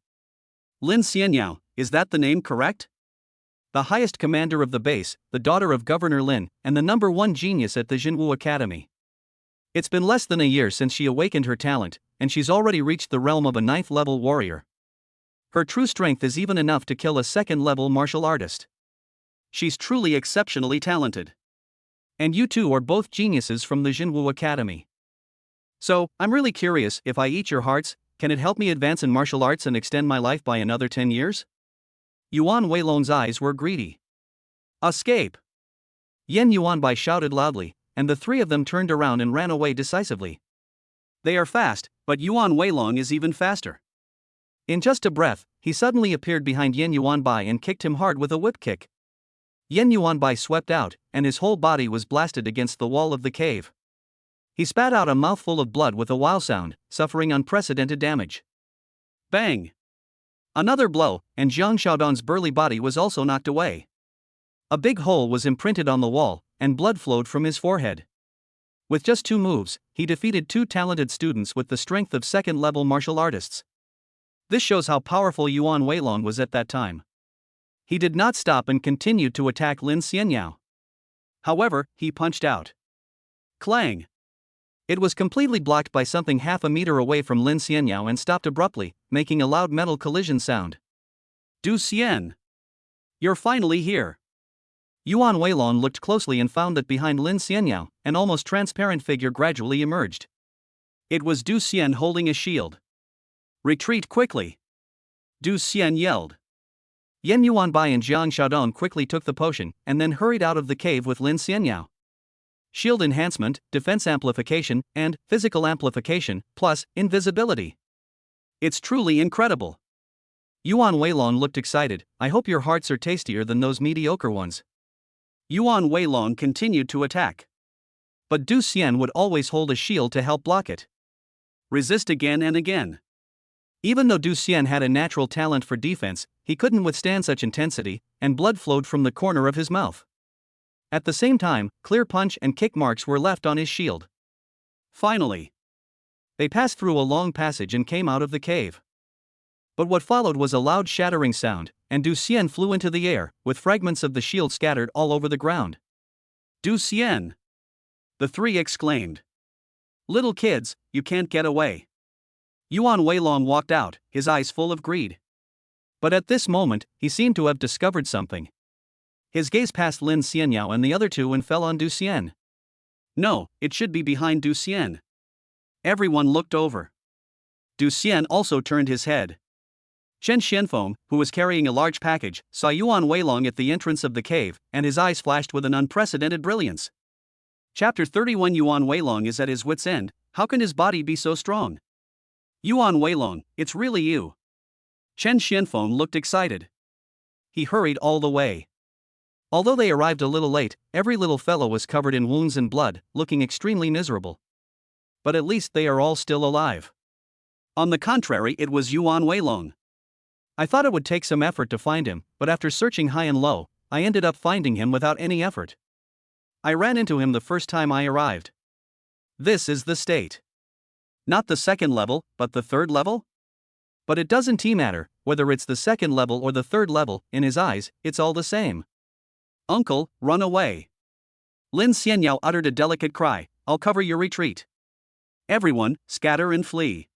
[SPEAKER 2] Lin Xianyao, is that the name correct? The highest commander of the base, the daughter of Governor Lin, and the #1 genius at the Jinwu Academy. It's been less than a year since she awakened her talent, and she's already reached the realm of a 9th level warrior. Her true strength is even enough to kill a second level martial artist. She's truly exceptionally talented. And you two are both geniuses from the Jinwu Academy. So, I'm really curious, if I eat your hearts, can it help me advance in martial arts and extend my life by another 10 years? Yuan Weilong's eyes were greedy. Escape! Yan Yuanbai shouted loudly, and the three of them turned around and ran away decisively. They are fast, but Yuan Weilong is even faster. In just a breath, he suddenly appeared behind Yan Yuanbai and kicked him hard with a whip kick. Yan Yuanbai swept out, and his whole body was blasted against the wall of the cave. He spat out a mouthful of blood with a wow sound, suffering unprecedented damage. Bang! Another blow, and Jiang Xiaodong's burly body was also knocked away. A big hole was imprinted on the wall, and blood flowed from his forehead. With just 2 moves, he defeated 2 talented students with the strength of second-level martial artists. This shows how powerful Yuan Weilong was at that time. He did not stop and continued to attack Lin Xianyao. However, he punched out. Clang! It was completely blocked by something half a meter away from Lin Xianyao and stopped abruptly, making a loud metal collision sound. Du Xian! You're finally here! Yuan Weilong looked closely and found that behind Lin Xianyao, an almost transparent figure gradually emerged. It was Du Xian holding a shield. Retreat quickly! Du Xian yelled. Yan Yuanbai and Jiang Xiaodong quickly took the potion and then hurried out of the cave with Lin Xianyao. Shield enhancement, defense amplification, and physical amplification, plus invisibility. It's truly incredible. Yuan Weilong looked excited. I hope your hearts are tastier than those mediocre ones. Yuan Weilong continued to attack. But Du Xian would always hold a shield to help block it. Resist again and again. Even though Du Xian had a natural talent for defense, he couldn't withstand such intensity, and blood flowed from the corner of his mouth. At the same time, clear punch and kick marks were left on his shield. Finally, they passed through a long passage and came out of the cave. But what followed was a loud shattering sound, and Du Xian flew into the air, with fragments of the shield scattered all over the ground. Du Xian! The three exclaimed. Little kids, you can't get away. Yuan Weilong walked out, his eyes full of greed. But at this moment, he seemed to have discovered something. His gaze passed Lin Xianyao and the other two and fell on Du Xian. No, it should be behind Du Xian. Everyone looked over. Du Xian also turned his head. Chen Xianfeng, who was carrying a large package, saw Yuan Weilong at the entrance of the cave, and his eyes flashed with an unprecedented brilliance. Chapter 31. Yuan Weilong is at his wit's end. How can his body be so strong? Yuan Weilong, it's really you. Chen Xianfeng looked excited. He hurried all the way. Although they arrived a little late, every little fellow was covered in wounds and blood, looking extremely miserable. But at least they are all still alive. On the contrary, it was Yuan Weilong. I thought it would take some effort to find him, but after searching high and low, I ended up finding him without any effort. I ran into him the first time I arrived. This is the state. Not the second level, but the third level? But it doesn't matter, whether it's the second level or the third level, in his eyes, it's all the same. Uncle, run away. Lin Xianyao uttered a delicate cry, "I'll cover your retreat. Everyone, scatter and flee.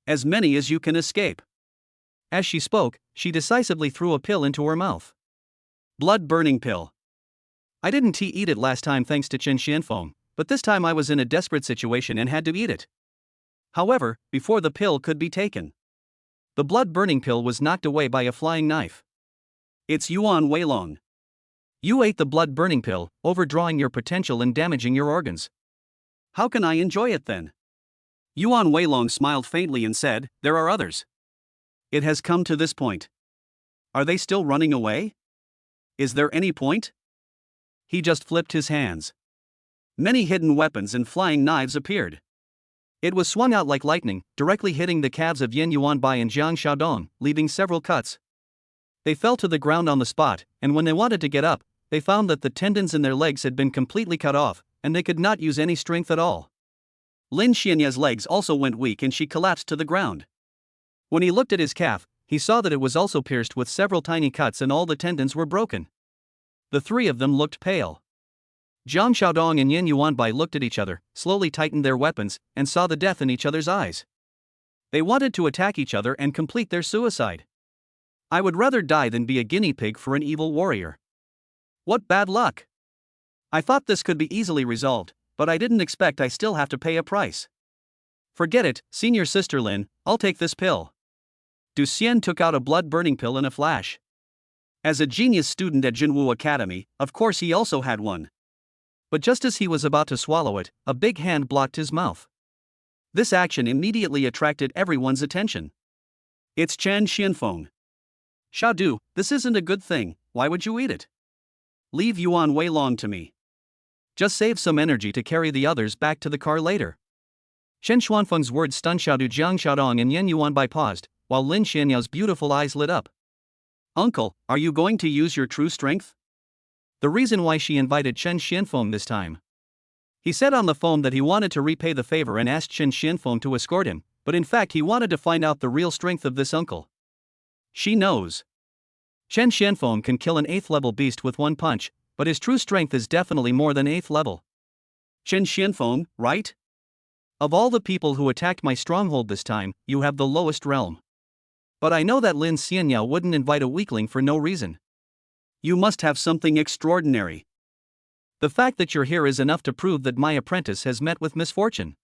[SPEAKER 2] As many as you can escape." As she spoke, she decisively threw a pill into her mouth. Blood-burning pill. I didn't eat it last time thanks to Chen Xianfeng, but this time I was in a desperate situation and had to eat it. However, before the pill could be taken, the blood-burning pill was knocked away by a flying knife. It's Yuan Weilong. You ate the blood-burning pill, overdrawing your potential and damaging your organs. How can I enjoy it then? Yuan Weilong smiled faintly and said, "There are others. It has come to this point. Are they still running away? Is there any point?" He just flipped his hands. Many hidden weapons and flying knives appeared. It was swung out like lightning, directly hitting the calves of Yen Yuanbai and Jiang Xiaodong, leaving several cuts. They fell to the ground on the spot, and when they wanted to get up, they found that the tendons in their legs had been completely cut off, and they could not use any strength at all. Lin Xianya's legs also went weak and she collapsed to the ground. When he looked at his calf, he saw that it was also pierced with several tiny cuts and all the tendons were broken. The three of them looked pale. Jiang Xiaodong and Yen Yuanbai looked at each other, slowly tightened their weapons, and saw the death in each other's eyes. They wanted to attack each other and complete their suicide. I would rather die than be a guinea pig for an evil warrior. What bad luck! I thought this could be easily resolved, but I didn't expect I still have to pay a price. Forget it, senior sister Lin, I'll take this pill. Du Xian took out a blood-burning pill in a flash. As a genius student at Jinwu Academy, of course he also had one. But just as he was about to swallow it, a big hand blocked his mouth. This action immediately attracted everyone's attention. It's Chen Xianfeng. Shadu, this isn't a good thing, why would you eat it? Leave Yuan Weilong to me. Just save some energy to carry the others back to the car later. Chen Xuanfeng's words stunned Shadu. Jiang Xiaodong and Yen Yuanbai paused, while Lin Xianyao's beautiful eyes lit up. Uncle, are you going to use your true strength? The reason why she invited Chen Xianfeng this time. He said on the phone that he wanted to repay the favor and asked Chen Xianfeng to escort him, but in fact he wanted to find out the real strength of this uncle. She knows. Chen Xianfeng can kill an 8th level beast with one punch, but his true strength is definitely more than 8th level. Chen Xianfeng, right? Of all the people who attacked my stronghold this time, you have the lowest realm. But I know that Lin Xianyao wouldn't invite a weakling for no reason. You must have something extraordinary. The fact that you're here is enough to prove that my apprentice has met with misfortune.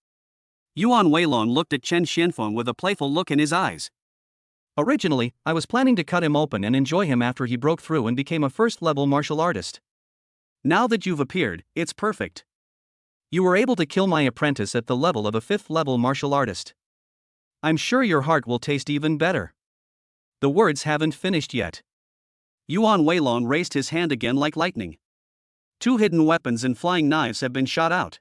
[SPEAKER 2] Yuan Weilong looked at Chen Xianfeng with a playful look in his eyes. Originally, I was planning to cut him open and enjoy him after he broke through and became a first-level martial artist. Now that you've appeared, it's perfect. You were able to kill my apprentice at the level of a 5th-level martial artist. I'm sure your heart will taste even better. The words haven't finished yet. Yuan Weilong raised his hand again like lightning. 2 hidden weapons and flying knives have been shot out.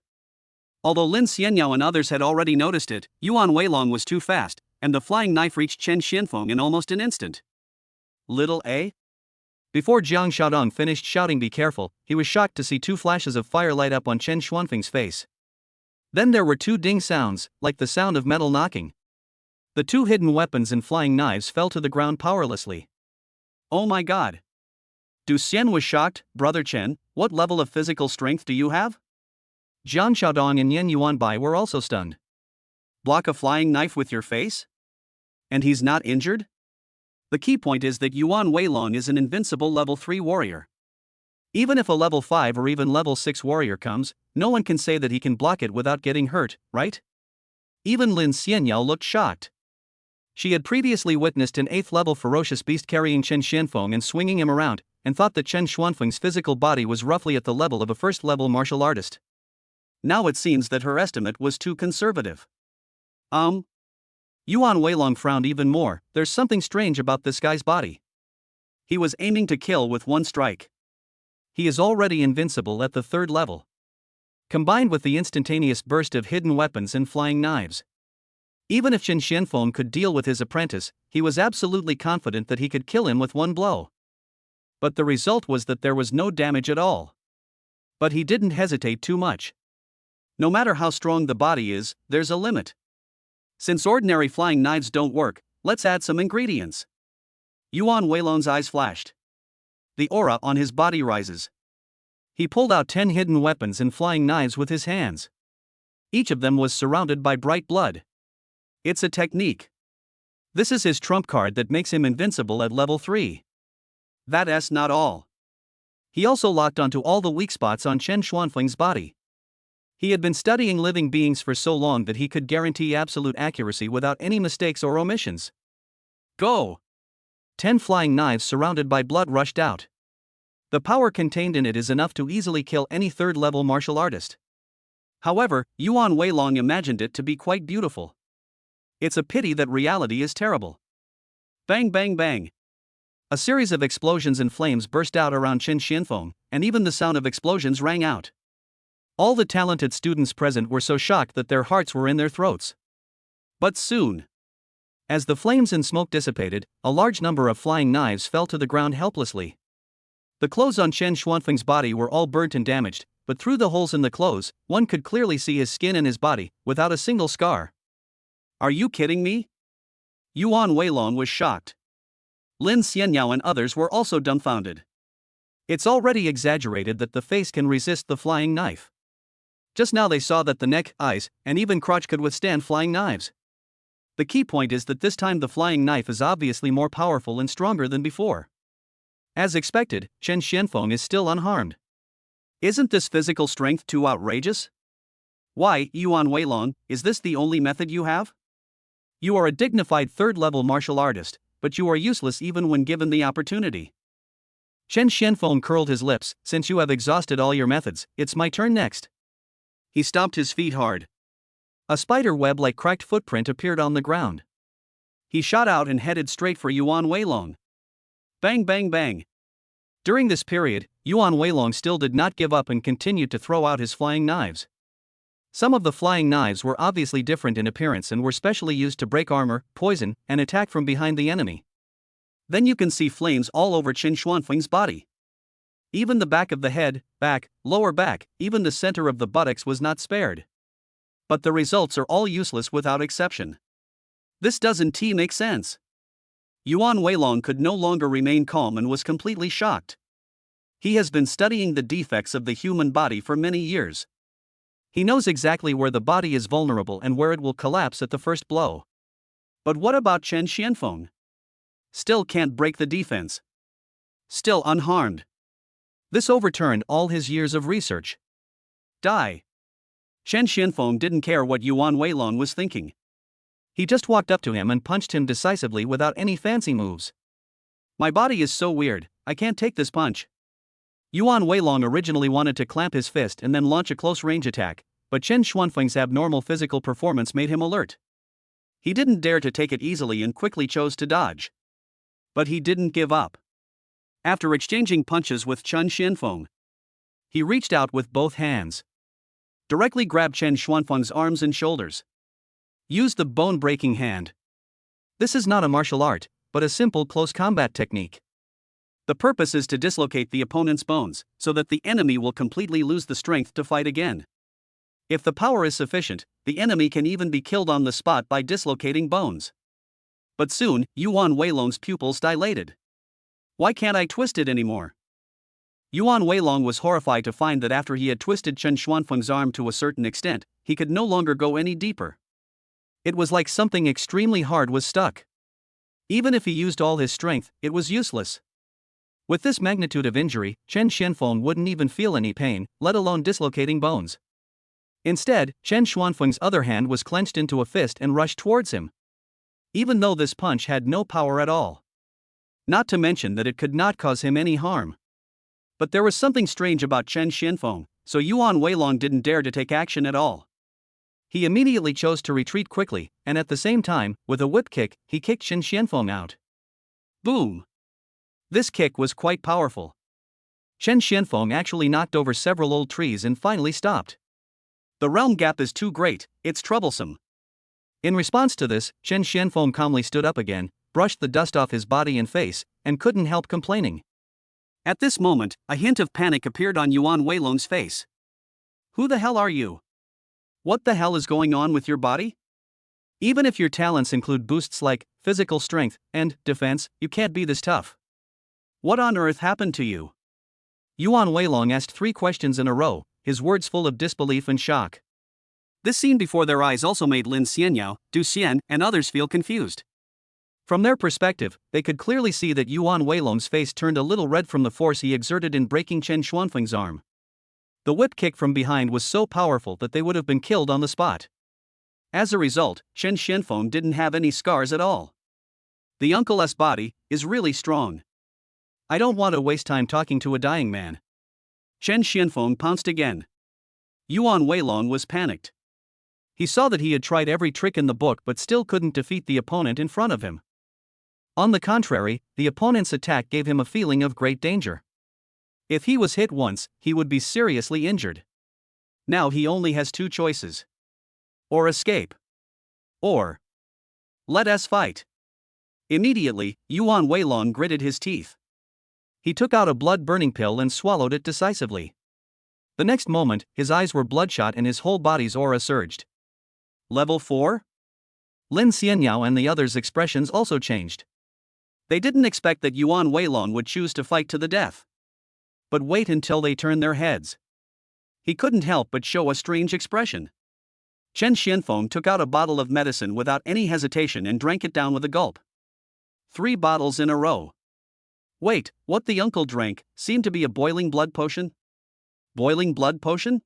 [SPEAKER 2] Although Lin Xianyao and others had already noticed it, Yuan Weilong was too fast, and the flying knife reached Chen Xianfeng in almost an instant. Little A? Before Jiang Xiaodong finished shouting "be careful," he was shocked to see 2 flashes of fire light up on Chen Xuanfeng's face. Then there were 2 ding sounds, like the sound of metal knocking. The 2 hidden weapons and flying knives fell to the ground powerlessly. Oh my god! Du Xian was shocked. Brother Chen, what level of physical strength do you have? Jiang Xiaodong and Yen Yuanbai were also stunned. Block a flying knife with your face? And he's not injured? The key point is that Yuan Weilong is an invincible level 3 warrior. Even if a level 5 or even level 6 warrior comes, no one can say that he can block it without getting hurt, right? Even Lin Xianyao looked shocked. She had previously witnessed an 8th level ferocious beast carrying Chen Xianfeng and swinging him around, and thought that Chen Xuanfeng's physical body was roughly at the level of a 1st level martial artist. Now it seems that her estimate was too conservative. Yuan Weilong frowned even more. There's something strange about this guy's body. He was aiming to kill with one strike. He is already invincible at the 3rd level. Combined with the instantaneous burst of hidden weapons and flying knives. Even if Chen Xianfeng could deal with his apprentice, he was absolutely confident that he could kill him with one blow. But the result was that there was no damage at all. But he didn't hesitate too much. No matter how strong the body is, there's a limit. Since ordinary flying knives don't work, let's add some ingredients. Yuan Weilong's eyes flashed. The aura on his body rises.
[SPEAKER 1] He pulled out 10 hidden weapons and flying knives with his hands. Each of them was surrounded by bright blood. It's a technique. This is his trump card that makes him invincible at level 3. That's not all. He also locked onto all the weak spots on Chen Xuanfeng's body. He had been studying living beings for so long that he could guarantee absolute accuracy without any mistakes or omissions. Go! 10 flying knives surrounded by blood rushed out. The power contained in it is enough to easily kill any third-level martial artist. However, Yuan Weilong imagined it to be quite beautiful. It's a pity that reality is terrible. Bang bang bang. A series of explosions and flames burst out around Chen Xianfeng, and even the sound of explosions rang out. All the talented students present were so shocked that their hearts were in their throats. But soon, as the flames and smoke dissipated, a large number of flying knives fell to the ground helplessly. The clothes on Chen Xuanfeng's body were all burnt and damaged, but through the holes in the clothes, one could clearly see his skin and his body, without a single scar. Are you kidding me? Yuan Weilong was shocked. Lin Xianyao and others were also dumbfounded. It's already exaggerated that the face can resist the flying knife. Just now they saw that the neck, eyes, and even crotch could withstand flying knives. The key point is that this time the flying knife is obviously more powerful and stronger than before. As expected, Chen Xianfeng is still unharmed. Isn't this physical strength too outrageous? Why, Yuan Weilong, is this the only method you have? You are a dignified third-level martial artist, but you are useless even when given the opportunity. Chen Xianfeng curled his lips. Since you have exhausted all your methods, it's my turn next. He stomped his feet hard. A spider web-like cracked footprint appeared on the ground. He shot out and headed straight for Yuan Weilong. Bang bang bang. During this period, Yuan Weilong still did not give up and continued to throw out his flying knives. Some of the flying knives were obviously different in appearance and were specially used to break armor, poison, and attack from behind the enemy. Then you can see flames all over Chen Xuanfeng's body. Even the back of the head, back, lower back, even the center of the buttocks was not spared. But the results are all useless without exception. This doesn't make sense. Yuan Weilong could no longer remain calm and was completely shocked. He has been studying the defects of the human body for many years. He knows exactly where the body is vulnerable and where it will collapse at the first blow. But what about Chen Xianfeng? Still can't break the defense. Still unharmed. This overturned all his years of research. Die. Chen Xianfeng didn't care what Yuan Weilong was thinking. He just walked up to him and punched him decisively without any fancy moves. My body is so weird, I can't take this punch. Yuan Weilong originally wanted to clamp his fist and then launch a close-range attack, but Chen Xuanfeng's abnormal physical performance made him alert. He didn't dare to take it easily and quickly chose to dodge. But he didn't give up. After exchanging punches with Chen Xianfeng, he reached out with both hands. Directly grabbed Chen Xuanfeng's arms and shoulders. Used the bone-breaking hand. This is not a martial art, but a simple close combat technique. The purpose is to dislocate the opponent's bones, so that the enemy will completely lose the strength to fight again. If the power is sufficient, the enemy can even be killed on the spot by dislocating bones. But soon, Yuan Weilong's pupils dilated. Why can't I twist it anymore? Yuan Weilong was horrified to find that after he had twisted Chen Xuanfeng's arm to a certain extent, he could no longer go any deeper. It was like something extremely hard was stuck. Even if he used all his strength, it was useless. With this magnitude of injury, Chen Xianfeng wouldn't even feel any pain, let alone dislocating bones. Instead, Chen Xuanfeng's other hand was clenched into a fist and rushed towards him. Even though this punch had no power at all. Not to mention that it could not cause him any harm. But there was something strange about Chen Xianfeng, so Yuan Weilong didn't dare to take action at all. He immediately chose to retreat quickly, and at the same time, with a whip kick, he kicked Chen Xianfeng out. Boom! This kick was quite powerful. Chen Xianfeng actually knocked over several old trees and finally stopped. The realm gap is too great, it's troublesome. In response to this, Chen Xianfeng calmly stood up again, brushed the dust off his body and face, and couldn't help complaining. At this moment, a hint of panic appeared on Yuan Weilong's face. Who the hell are you? What the hell is going on with your body? Even if your talents include boosts like physical strength and defense, you can't be this tough. What on earth happened to you? Yuan Weilong asked 3 questions in a row, his words full of disbelief and shock.
[SPEAKER 2] This scene before their eyes also made Lin Xianyao, Du Xian, and others feel confused.
[SPEAKER 1] From their perspective, they could clearly see that Yuan Weilong's face turned a little red from the force he exerted in breaking Chen Xuanfeng's arm. The whip kick from behind was so powerful that they would have been killed on the spot. As a result, Chen Xianfeng didn't have any scars at all. The uncle's body is really strong. I don't want to waste time talking to a dying man.
[SPEAKER 2] Chen Xianfeng pounced again. Yuan Weilong was panicked.
[SPEAKER 1] He saw that he had tried every trick in the book but still couldn't defeat the opponent in front of him. On the contrary, the opponent's attack gave him a feeling of great danger. If he was hit once, he would be seriously injured. Now he only has 2 choices. Or escape. Or let us fight.
[SPEAKER 2] Immediately, Yuan Weilong gritted his teeth.
[SPEAKER 1] He took out a blood-burning pill and swallowed it decisively. The next moment, his eyes were bloodshot and his whole body's aura surged.
[SPEAKER 2] Level 4?
[SPEAKER 1] Lin Xianyao and the others' expressions also changed.
[SPEAKER 2] They didn't expect that Yuan Weilong would choose to fight to the death.
[SPEAKER 1] But wait until they turned their heads.
[SPEAKER 2] He couldn't help but show a strange expression. Chen Xianfeng took out a bottle of medicine without any hesitation and drank it down with a gulp. 3 bottles in a row. Wait, what the uncle drank seemed to be a boiling blood potion? Boiling blood potion?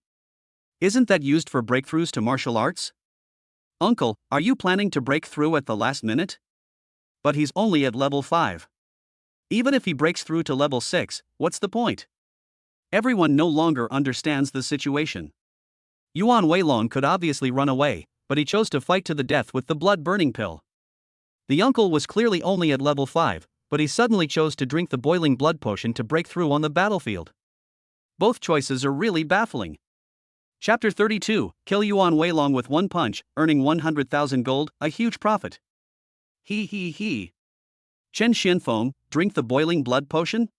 [SPEAKER 2] Isn't that used for breakthroughs to martial arts? Uncle, are you planning to break through at the last minute? But he's only at level 5. Even if he breaks through to level 6, what's the point? Everyone no longer understands the situation. Yuan Weilong could obviously run away, but he chose to fight to the death with the blood-burning pill. The uncle was clearly only at level 5, but he suddenly chose to drink the boiling blood potion to break through on the battlefield. Both choices are really baffling. Chapter 32, Kill Yuan Weilong with 1 punch, earning 100,000 gold, a huge profit. He. Chen Xianfeng, drink the boiling blood potion?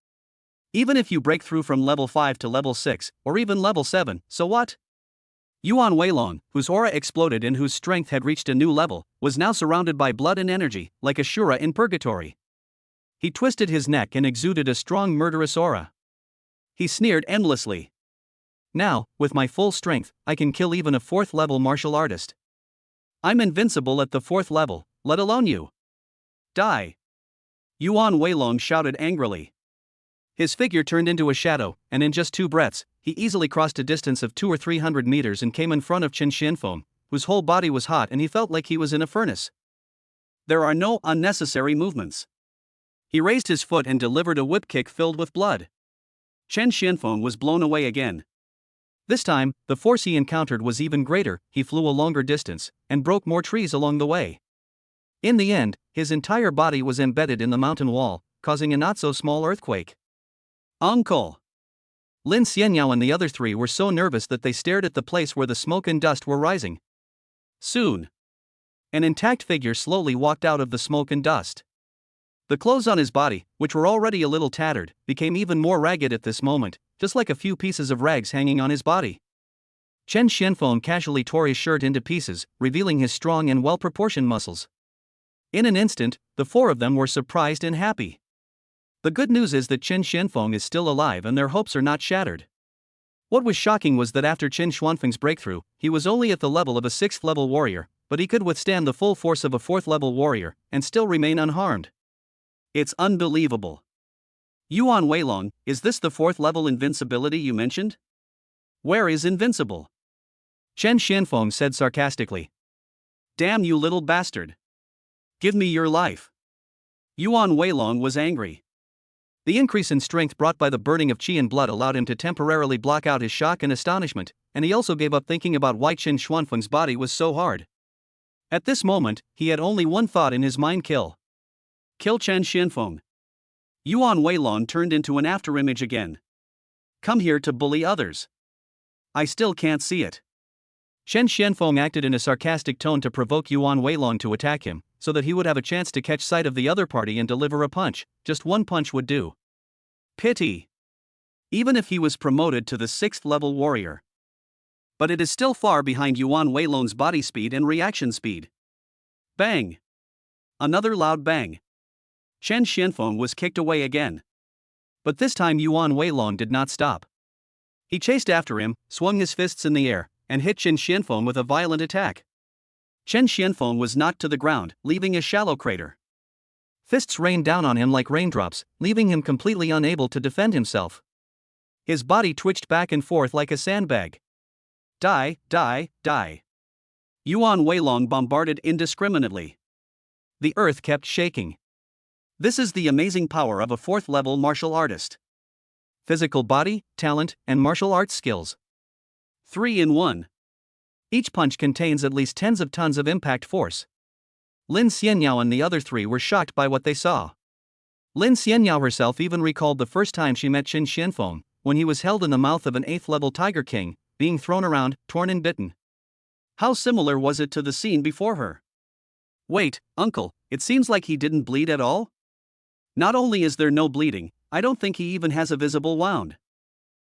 [SPEAKER 2] Even if you break through from level 5 to level 6, or even level 7, so what? Yuan Weilong, whose aura exploded and whose strength had reached a new level, was now surrounded by blood and energy, like a Shura in purgatory. He twisted his neck and exuded a strong murderous aura. He sneered endlessly. Now, with my full strength, I can kill even a 4th-level martial artist. I'm invincible at the 4th level, let alone you. Die! Yuan Weilong shouted angrily. His figure turned into a shadow, and in just 2 breaths, he easily crossed a distance of 200 or 300 meters and came in front of Chen Xianfeng, whose whole body was hot and he felt like he was in a furnace. There are no unnecessary movements. He raised his foot and delivered a whip kick filled with blood. Chen Xianfeng was blown away again. This time, the force he encountered was even greater. He flew a longer distance, and broke more trees along the way. In the end, his entire body was embedded in the mountain wall, causing a not-so-small earthquake. Uncle! Lin Xianyao and the other 3 were so nervous that they stared at the place where the smoke and dust were rising. Soon, an intact figure slowly walked out of the smoke and dust. The clothes on his body, which were already a little tattered, became even more ragged at this moment, just like a few pieces of rags hanging on his body. Chen Xianfeng casually tore his shirt into pieces, revealing his strong and well-proportioned muscles. In an instant, the 4 of them were surprised and happy. The good news is that Chen Xianfeng is still alive and their hopes are not shattered. What was shocking was that after Chen Xuanfeng's breakthrough, he was only at the level of a 6th-level warrior, but he could withstand the full force of a 4th-level warrior and still remain unharmed. It's unbelievable. Yuan Weilong, is this the 4th-level invincibility you mentioned? Where is invincible? Chen Xianfeng said sarcastically. Damn you little bastard. Give me your life. Yuan Weilong was angry. The increase in strength brought by the burning of qi and blood allowed him to temporarily block out his shock and astonishment, and he also gave up thinking about why Chen Xuanfeng's body was so hard. At this moment, he had only one thought in his mind: kill. Kill Chen Xianfeng. Yuan Weilong turned into an afterimage again. Come here to bully others. I still can't see it. Chen Xianfeng acted in a sarcastic tone to provoke Yuan Weilong to attack him, so that he would have a chance to catch sight of the other party and deliver a punch. Just 1 punch would do. Pity. Even if he was promoted to the 6th-level warrior. But it is still far behind Yuan Weilong's body speed and reaction speed. Bang! Another loud bang. Chen Xianfeng was kicked away again.
[SPEAKER 1] But this time Yuan Weilong did not stop. He chased after him, swung his fists in the air, and hit Chen Xianfeng with a violent attack. Chen Xianfeng was knocked to the ground, leaving a shallow crater. Fists rained down on him like raindrops, leaving him completely unable to defend himself. His body twitched back and forth like a sandbag. Die, die, die. Yuan Weilong bombarded indiscriminately. The earth kept shaking. This is the amazing power of a fourth-level martial artist. Physical body, talent, and martial arts skills. 3 in 1. Each punch contains at least tens of tons of impact force. Lin Xianyao and the other three were shocked by what they saw. Lin Xianyao herself even recalled the first time she met Chen Xianfeng, when he was held in the mouth of an 8th-level Tiger King, being thrown around, torn and bitten. How similar was it to the scene before her? Wait, uncle, it seems like he didn't bleed at all? Not only is there no bleeding, I don't think he even has a visible wound.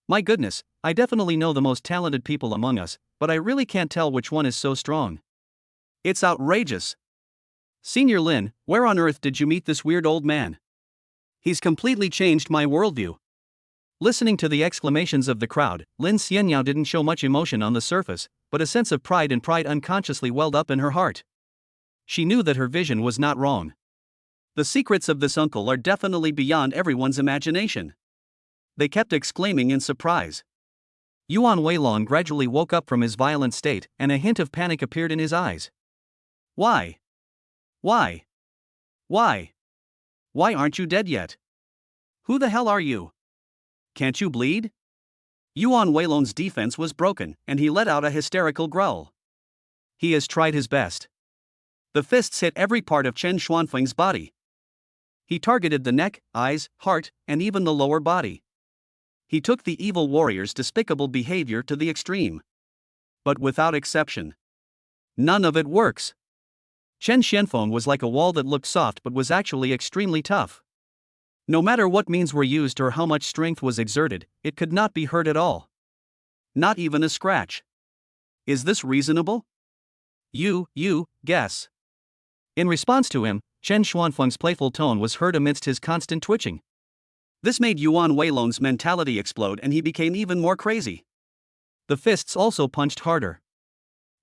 [SPEAKER 1] My goodness, I definitely know the most talented people among us, but I really can't tell which one is so strong. It's outrageous. Senior Lin, where on earth did you meet this weird old man? He's completely changed my worldview. Listening to the exclamations of the crowd, Lin Xianyao didn't show much emotion on the surface, but a sense of pride unconsciously welled up in her heart. She knew that her vision was not wrong. The secrets of this uncle are definitely beyond everyone's imagination. They kept exclaiming in surprise. Yuan Weilong gradually woke up from his violent state, and a hint of panic appeared in his eyes. Why? Why? Why? Why aren't you dead yet? Who the hell are you? Can't you bleed? Yuan Weilong's defense was broken, and he let out a hysterical growl. He has tried his best. The fists hit every part of Chen Xuanfeng's body. He targeted the neck, eyes, heart, and even the lower body. He took the evil warrior's despicable behavior to the extreme. But without exception, none of it works. Chen Xianfeng was like a wall that looked soft but was actually extremely tough. No matter what means were used or how much strength was exerted, it could not be hurt at all. Not even a scratch. Is this reasonable? You, guess. In response to him, Chen Xuanfeng's playful tone was heard amidst his constant twitching. This made Yuan Weilong's mentality explode and he became even more crazy. The fists also punched harder.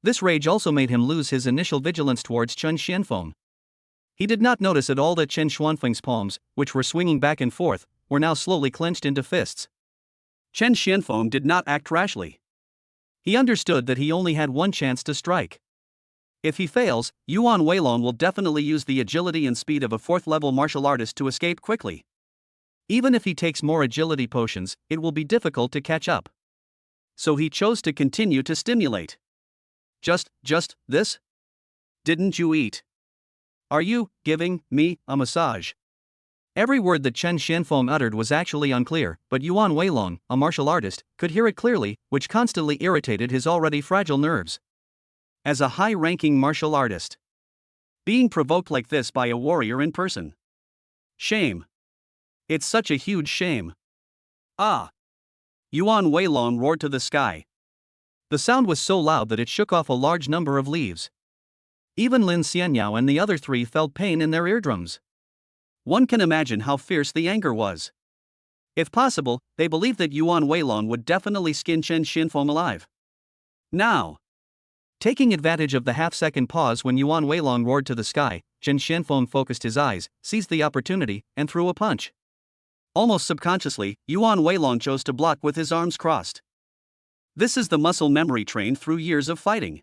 [SPEAKER 1] This rage also made him lose his initial vigilance towards Chen Xianfeng. He did not notice at all that Chen Xuanfeng's palms, which were swinging back and forth, were now slowly clenched into fists. Chen Xianfeng did not act rashly. He understood that he only had one chance to strike. If he fails, Yuan Weilong will definitely use the agility and speed of a 4th-level martial artist to escape quickly. Even if he takes more agility potions, it will be difficult to catch up. So he chose to continue to stimulate. Just this? Didn't you eat? Are you giving me a massage? Every word that Chen Xianfeng uttered was actually unclear, but Yuan Weilong, a martial artist, could hear it clearly, which constantly irritated his already fragile nerves. As a high-ranking martial artist, being provoked like this by a warrior in person. Shame. It's such a huge shame. Ah! Yuan Weilong roared to the sky. The sound was so loud that it shook off a large number of leaves. Even Lin Xianyao and the other three felt pain in their eardrums. One can imagine how fierce the anger was. If possible, they believed that Yuan Weilong would definitely skin Chen Xianfeng alive. Now! Taking advantage of the half-second pause when Yuan Weilong roared to the sky, Chen Xianfeng focused his eyes, seized the opportunity, and threw a punch. Almost subconsciously, Yuan Weilong chose to block with his arms crossed. This is the muscle memory trained through years of fighting.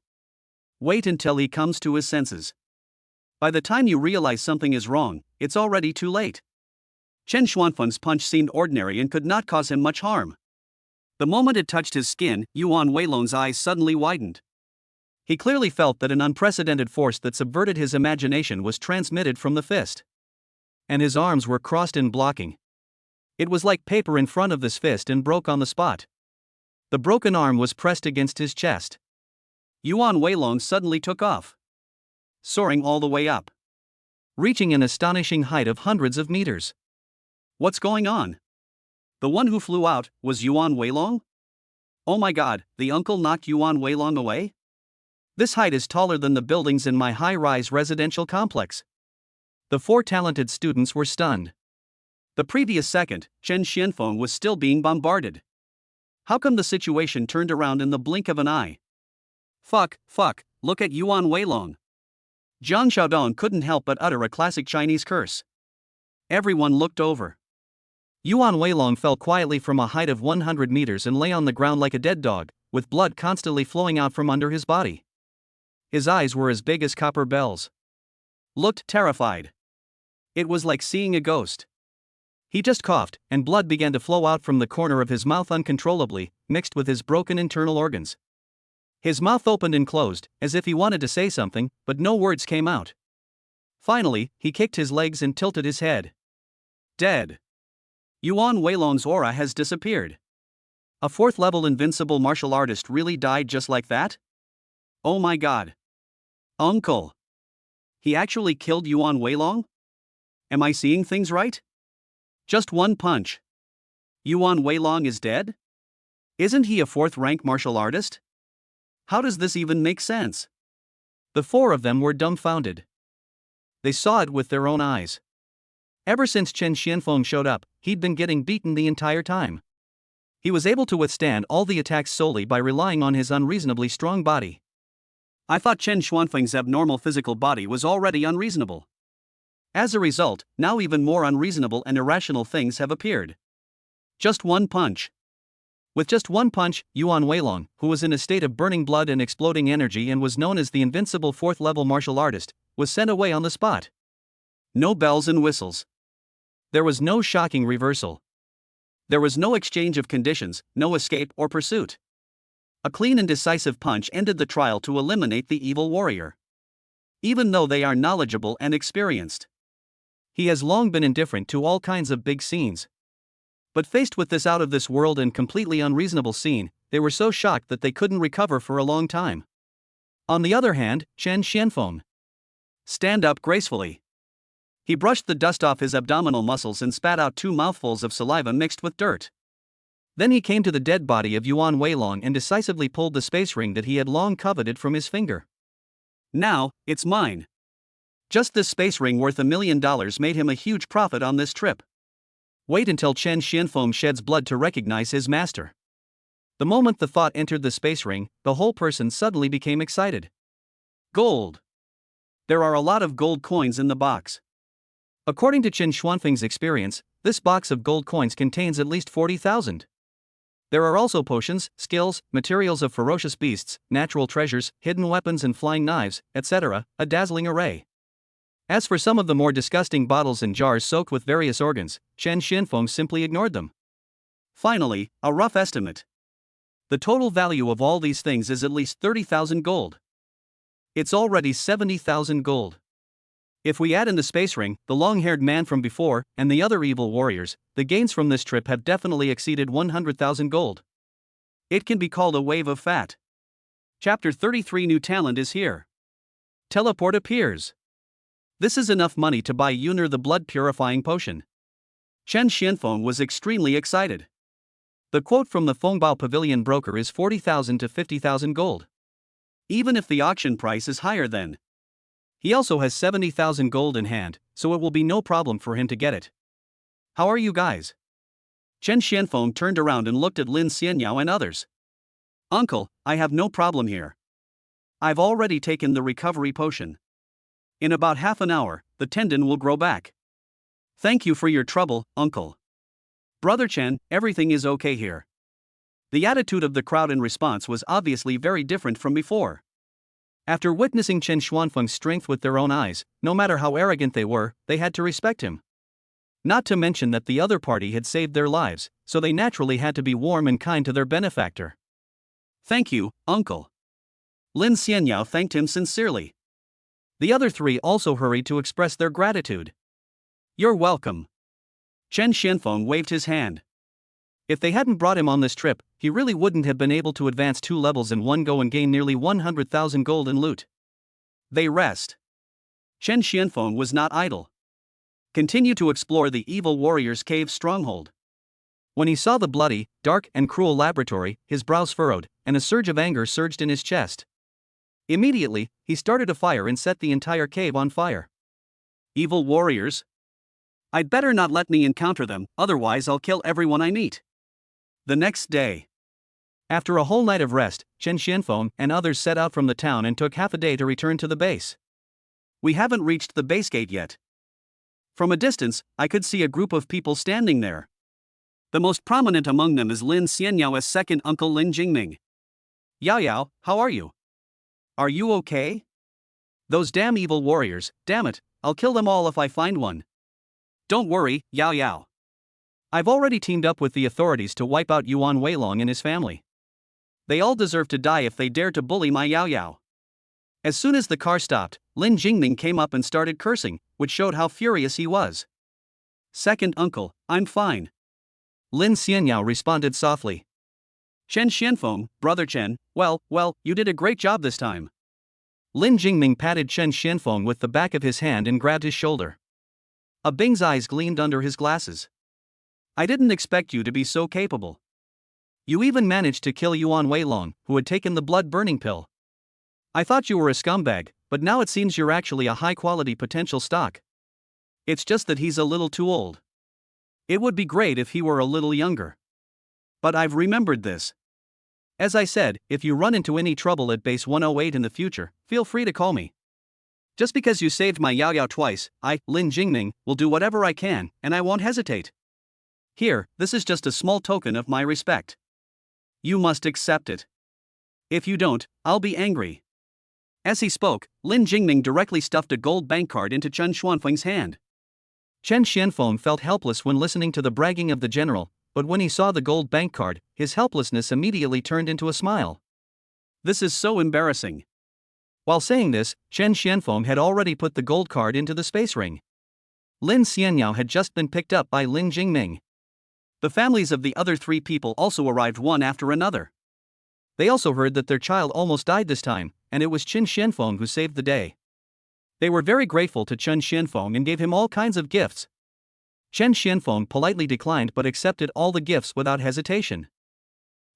[SPEAKER 1] Wait until he comes to his senses. By the time you realize something is wrong, it's already too late. Chen Xuanfeng's punch seemed ordinary and could not cause him much harm. The moment it touched his skin, Yuan Weilong's eyes suddenly widened. He clearly felt that an unprecedented force that subverted his imagination was transmitted from the fist. And his arms were crossed in blocking. It was like paper in front of this fist and broke on the spot. The broken arm was pressed against his chest. Yuan Weilong suddenly took off, soaring all the way up, reaching an astonishing height of hundreds of meters. What's going on? The one who flew out was Yuan Weilong? Oh my god, the uncle knocked Yuan Weilong away? This height is taller than the buildings in my high-rise residential complex. The 4 talented students were stunned.
[SPEAKER 2] The previous second, Chen Xianfeng was still being bombarded. How come the situation turned around in the blink of an eye? Fuck, look at Yuan Weilong. Jiang Xiaodong couldn't help but utter a classic Chinese curse. Everyone looked over.
[SPEAKER 1] Yuan Weilong fell quietly from a height of 100 meters and lay on the ground like a dead dog, with blood constantly flowing out from under his body. His eyes were as big as copper bells.
[SPEAKER 2] Looked terrified. It was like seeing a ghost.
[SPEAKER 1] He just coughed, and blood began to flow out from the corner of his mouth uncontrollably, mixed with his broken internal organs. His mouth opened and closed, as if he wanted to say something, but no words came out. Finally, he kicked his legs and tilted his head.
[SPEAKER 2] Dead. Yuan Weilong's aura has disappeared. A 4th level invincible martial artist really died just like that? Oh my god. Uncle. He actually killed Yuan Weilong? Am I seeing things right? Just one punch. Yuan Weilong is dead? Isn't he a 4th rank martial artist? How does this even make sense?
[SPEAKER 1] The 4 of them were dumbfounded. They saw it with their own eyes. Ever since Chen Xianfeng showed up, he'd been getting beaten the entire time. He was able to withstand all the attacks solely by relying on his unreasonably strong body.
[SPEAKER 2] I thought Chen Xuanfeng's abnormal physical body was already unreasonable. As a result, now even more unreasonable and irrational things have appeared. Just one punch.
[SPEAKER 1] With just one punch, Yuan Weilong, who was in a state of burning blood and exploding energy and was known as the invincible 4th level martial artist, was sent away on the spot.
[SPEAKER 2] No bells and whistles.
[SPEAKER 1] There was no shocking reversal.
[SPEAKER 2] There was no exchange of conditions, no escape or pursuit. A clean and decisive punch ended the trial to eliminate the evil warrior. Even though they are knowledgeable and experienced.
[SPEAKER 1] He has long been indifferent to all kinds of big scenes. But faced with this out-of-this-world and completely unreasonable scene, they were so shocked that they couldn't recover for a long time. On the other hand, Chen Xianfeng.
[SPEAKER 2] Stand up gracefully. He brushed the dust off his abdominal muscles and spat out 2 mouthfuls of saliva mixed with dirt.
[SPEAKER 1] Then he came to the dead body of Yuan Weilong and decisively pulled the space ring that he had long coveted from his finger.
[SPEAKER 2] Now, it's mine. Just this space ring worth $1 million made him a huge profit on this trip.
[SPEAKER 1] Wait until Chen Xianfeng sheds blood to recognize his master. The moment the thought entered the space ring, the whole person suddenly became excited.
[SPEAKER 2] Gold. There are a lot of gold coins in the box.
[SPEAKER 1] According to Chen Xuanfeng's experience, this box of gold coins contains at least 40,000. There are also potions, skills, materials of ferocious beasts, natural treasures, hidden weapons and flying knives, etc., a dazzling array. As for some of the more disgusting bottles and jars soaked with various organs, Chen Xianfeng simply ignored them.
[SPEAKER 2] Finally, a rough estimate. The total value of all these things is at least 30,000 gold. It's already 70,000 gold. If we add in the space ring, the long-haired man from before, and the other evil warriors, the gains from this trip have definitely exceeded 100,000 gold. It can be called a wave of fat. Chapter 33 New talent is here. Teleport appears. This is enough money to buy Yun'er the blood-purifying potion. Chen Xianfeng was extremely excited. The quote from the Fengbao Pavilion broker is 40,000 to 50,000 gold. Even if the auction price is higher then. He also has 70,000 gold in hand, so it will be no problem for him to get it. How are you guys? Chen Xianfeng turned around and looked at Lin Xianyao and others. Uncle, I have no problem here. I've already taken the recovery potion. In about half an hour, the tendon will grow back. Thank you for your trouble, Uncle. Brother Chen, everything is okay here. The attitude of the crowd in response was obviously very different from before. After witnessing Chen Xuanfeng's strength with their own eyes, no matter how arrogant they were, they had to respect him. Not to mention that the other party had saved their lives, so they naturally had to be warm and kind to their benefactor. Thank you, Uncle. Lin Xianyao thanked him sincerely. The other 3 also hurried to express their gratitude. You're welcome. Chen Xianfeng waved his hand. If they hadn't brought him on this trip, he really wouldn't have been able to advance 2 levels in one go and gain nearly 100,000 gold in loot. They rest. Chen Xianfeng was not idle. Continue to explore the evil warrior's cave stronghold. When he saw the bloody, dark and cruel laboratory, his brows furrowed, and a surge of anger surged in his chest. Immediately, he started a fire and set the entire cave on fire. Evil warriors? I'd better not let me encounter them, otherwise I'll kill everyone I meet. The next day,
[SPEAKER 1] After a whole night of rest, Chen Xianfeng and others set out from the town and took half a day to return to the base.
[SPEAKER 2] we haven't reached the base gate yet. From a distance, I could see a group of people standing there. The most prominent among them is Lin Xianyao's second uncle Lin Jingming.
[SPEAKER 1] Yao Yao, how are you?
[SPEAKER 2] Are you okay?
[SPEAKER 1] Those damn evil warriors, damn it, I'll kill them all if I find one.
[SPEAKER 2] Don't worry, Yao Yao.
[SPEAKER 1] I've already teamed up with the authorities to wipe out Yuan Weilong and his family.
[SPEAKER 2] They all deserve to die if they dare to bully my Yao Yao.
[SPEAKER 1] As soon as the car stopped, Lin Jingming came up and started cursing, which showed how furious he was.
[SPEAKER 2] Second uncle, I'm fine.
[SPEAKER 1] Lin Xianyao responded softly.
[SPEAKER 2] Chen Xianfeng, brother Chen, well, you did a great job this time.
[SPEAKER 1] Lin Jingming patted Chen Xianfeng with the back of his hand and grabbed his shoulder. A Bing's eyes gleamed under his glasses.
[SPEAKER 2] I didn't expect you to be so capable.
[SPEAKER 1] You even managed to kill Yuan Weilong, who had taken the blood-burning pill. I thought you were a scumbag, but now it seems you're actually a high-quality potential stock.
[SPEAKER 2] It's just that he's a little too old. It would be great if he were a little younger. But I've remembered this.
[SPEAKER 1] As I said, if you run into any trouble at base 108 in the future, feel free to call me.
[SPEAKER 2] Just because you saved my Yao Yao twice, I, Lin Jingming, will do whatever I can, and I won't hesitate. Here, this is just a small token of my respect. You must accept it. If you don't, I'll be angry. As he spoke, Lin Jingming directly stuffed a gold bank card into Chen Xuanfeng's hand.
[SPEAKER 1] Chen Xianfeng felt helpless when listening to the bragging of the general, but when he saw the gold bank card, his helplessness immediately turned into a smile.
[SPEAKER 2] This is so embarrassing.
[SPEAKER 1] While saying this, Chen Xianfeng had already put the gold card into the space ring. Lin Xianyao had just been picked up by Lin Jingming.
[SPEAKER 2] The families of the other three people also arrived one after another.
[SPEAKER 1] They also heard that their child almost died this time, and it was Chen Xianfeng who saved the day. They were very grateful to Chen Xianfeng and gave him all kinds of gifts. Chen Xianfeng politely declined but accepted all the gifts without hesitation.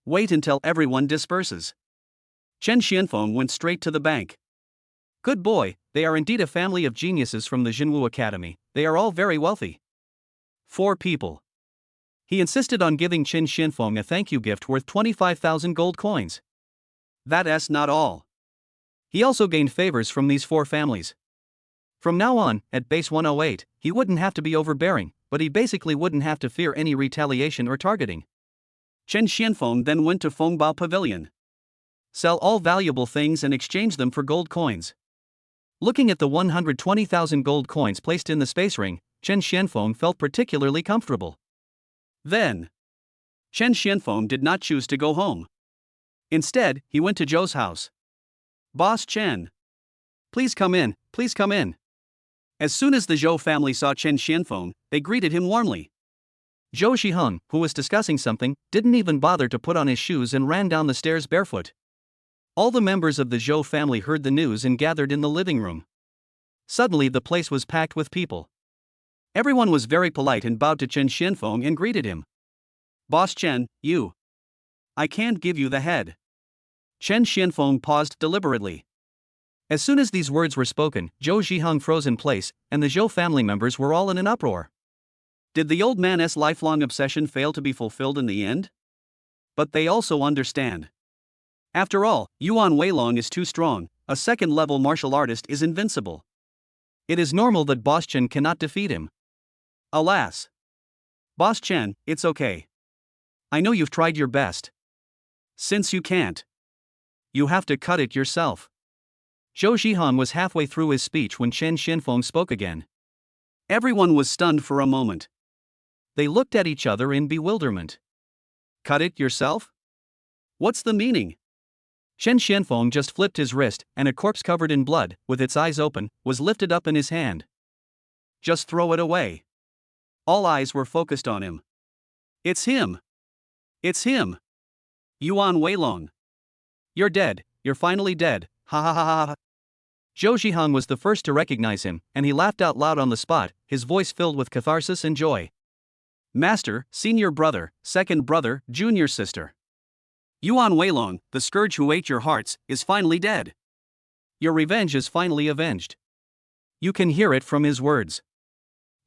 [SPEAKER 2] Wait until everyone disperses. Chen Xianfeng went straight to the bank.
[SPEAKER 1] Good boy, they are indeed a family of geniuses from the Jinwu Academy, they are all very wealthy.
[SPEAKER 2] 4 people.
[SPEAKER 1] He insisted on giving Chen Xianfeng a thank you gift worth 25,000 gold coins.
[SPEAKER 2] That's not all.
[SPEAKER 1] He also gained favors from these 4 families. From now on, at base 108, he wouldn't have to be overbearing, but he basically wouldn't have to fear any retaliation or targeting.
[SPEAKER 2] Chen Xianfeng then went to Fengbao Pavilion.
[SPEAKER 1] Sell all valuable things and exchange them for gold coins. Looking at the 120,000 gold coins placed in the space ring, Chen Xianfeng felt particularly comfortable.
[SPEAKER 2] Then, Chen Xianfeng did not choose to go home. Instead, he went to Zhou's house. Boss Chen. Please come in, please come in. As soon as the Zhou family saw Chen Xianfeng, they greeted him warmly.
[SPEAKER 1] Zhou Shiheng, who was discussing something, didn't even bother to put on his shoes and ran down the stairs barefoot. All the members of the Zhou family heard the news and gathered in the living room. Suddenly the place was packed with people. Everyone was very polite and bowed to Chen Xianfeng and greeted him.
[SPEAKER 2] Boss Chen, you. I can't give you the head. Chen Xianfeng paused deliberately.
[SPEAKER 1] As soon as these words were spoken, Zhou Zhiheng froze in place, and the Zhou family members were all in an uproar.
[SPEAKER 2] Did the old man's lifelong obsession fail to be fulfilled in the end? But they also understand. After all, Yuan Weilong is too strong, a second-level martial artist is invincible.
[SPEAKER 1] It is normal that Boss Chen cannot defeat him.
[SPEAKER 2] Alas. Boss Chen, it's okay.
[SPEAKER 1] I know you've tried your best.
[SPEAKER 2] Since you can't,
[SPEAKER 1] you have to cut it yourself. Zhou Zhiheng was halfway through his speech when Chen Xianfeng spoke again.
[SPEAKER 2] Everyone was stunned for a moment.
[SPEAKER 1] They looked at each other in bewilderment.
[SPEAKER 2] Cut it yourself? What's the meaning?
[SPEAKER 1] Chen Xianfeng just flipped his wrist, and a corpse covered in blood, with its eyes open, was lifted up in his hand.
[SPEAKER 2] Just throw it away. All eyes were focused on him. It's him. It's him. Yuan Weilong.
[SPEAKER 1] You're dead, you're finally dead, ha ha ha ha ha. Zhou Zhiheng was the first to recognize him, and he laughed out loud on the spot, his voice filled with catharsis and joy.
[SPEAKER 2] Master, senior brother, second brother, junior sister. Yuan Weilong, the scourge who ate your hearts, is finally dead.
[SPEAKER 1] Your revenge is finally avenged. You can hear it from his words.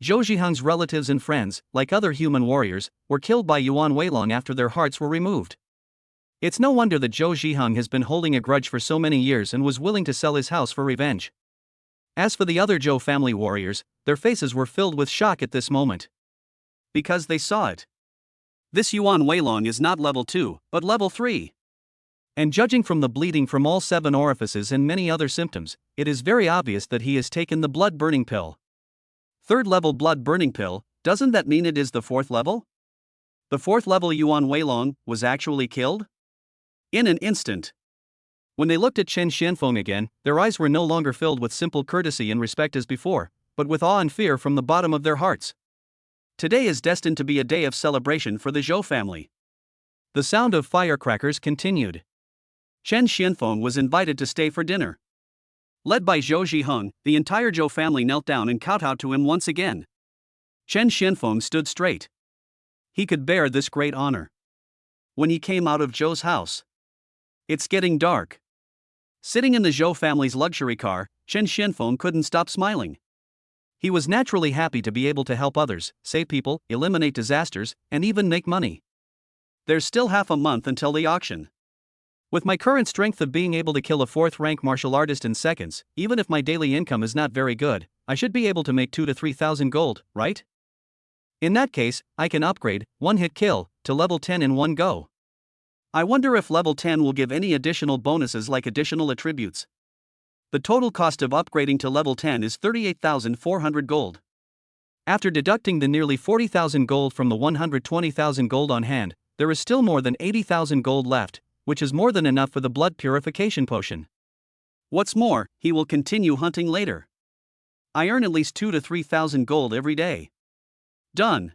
[SPEAKER 1] Zhou Zhiheng's relatives and friends, like other human warriors, were killed by Yuan Weilong after their hearts were removed. It's no wonder that Zhou Zhiheng has been holding a grudge for so many years and was willing to sell his house for revenge. As for the other Zhou family warriors, their faces were filled with shock at this moment. Because they saw it. This Yuan Weilong is not level 2, but level 3. And judging from the bleeding from all 7 orifices and many other symptoms, it is very obvious that he has taken the blood-burning pill. 3rd level blood-burning pill, doesn't that mean it is the 4th level? The 4th level Yuan Weilong was actually killed? In an instant. When they looked at Chen Xianfeng again, their eyes were no longer filled with simple courtesy and respect as before, but with awe and fear from the bottom of their hearts. Today is destined to be a day of celebration for the Zhou family. The sound of firecrackers continued. Chen Xianfeng was invited to stay for dinner. Led by Zhou Zhiheng, the entire Zhou family knelt down and kowtowed to him once again. Chen Xianfeng stood straight. He could bear this great honor. When he came out of Zhou's house. It's getting dark. Sitting in the Zhou family's luxury car, Chen Xianfeng couldn't stop smiling. He was naturally happy to be able to help others, save people, eliminate disasters, and even make money. There's still half a month until the auction. With my current strength of being able to kill a 4th-rank martial artist in seconds, even if my daily income is not very good, I should be able to make 2,000 to 3,000 gold, right? In that case, I can upgrade, one-hit kill, to level 10 in one go. I wonder if level 10 will give any additional bonuses like additional attributes. The total cost of upgrading to level 10 is 38,400 gold. After deducting the nearly 40,000 gold from the 120,000 gold on hand, there is still more than 80,000 gold left, which is more than enough for the blood purification potion. What's more, he will continue hunting later. I earn at least 2,000 to 3,000 gold every day. Done.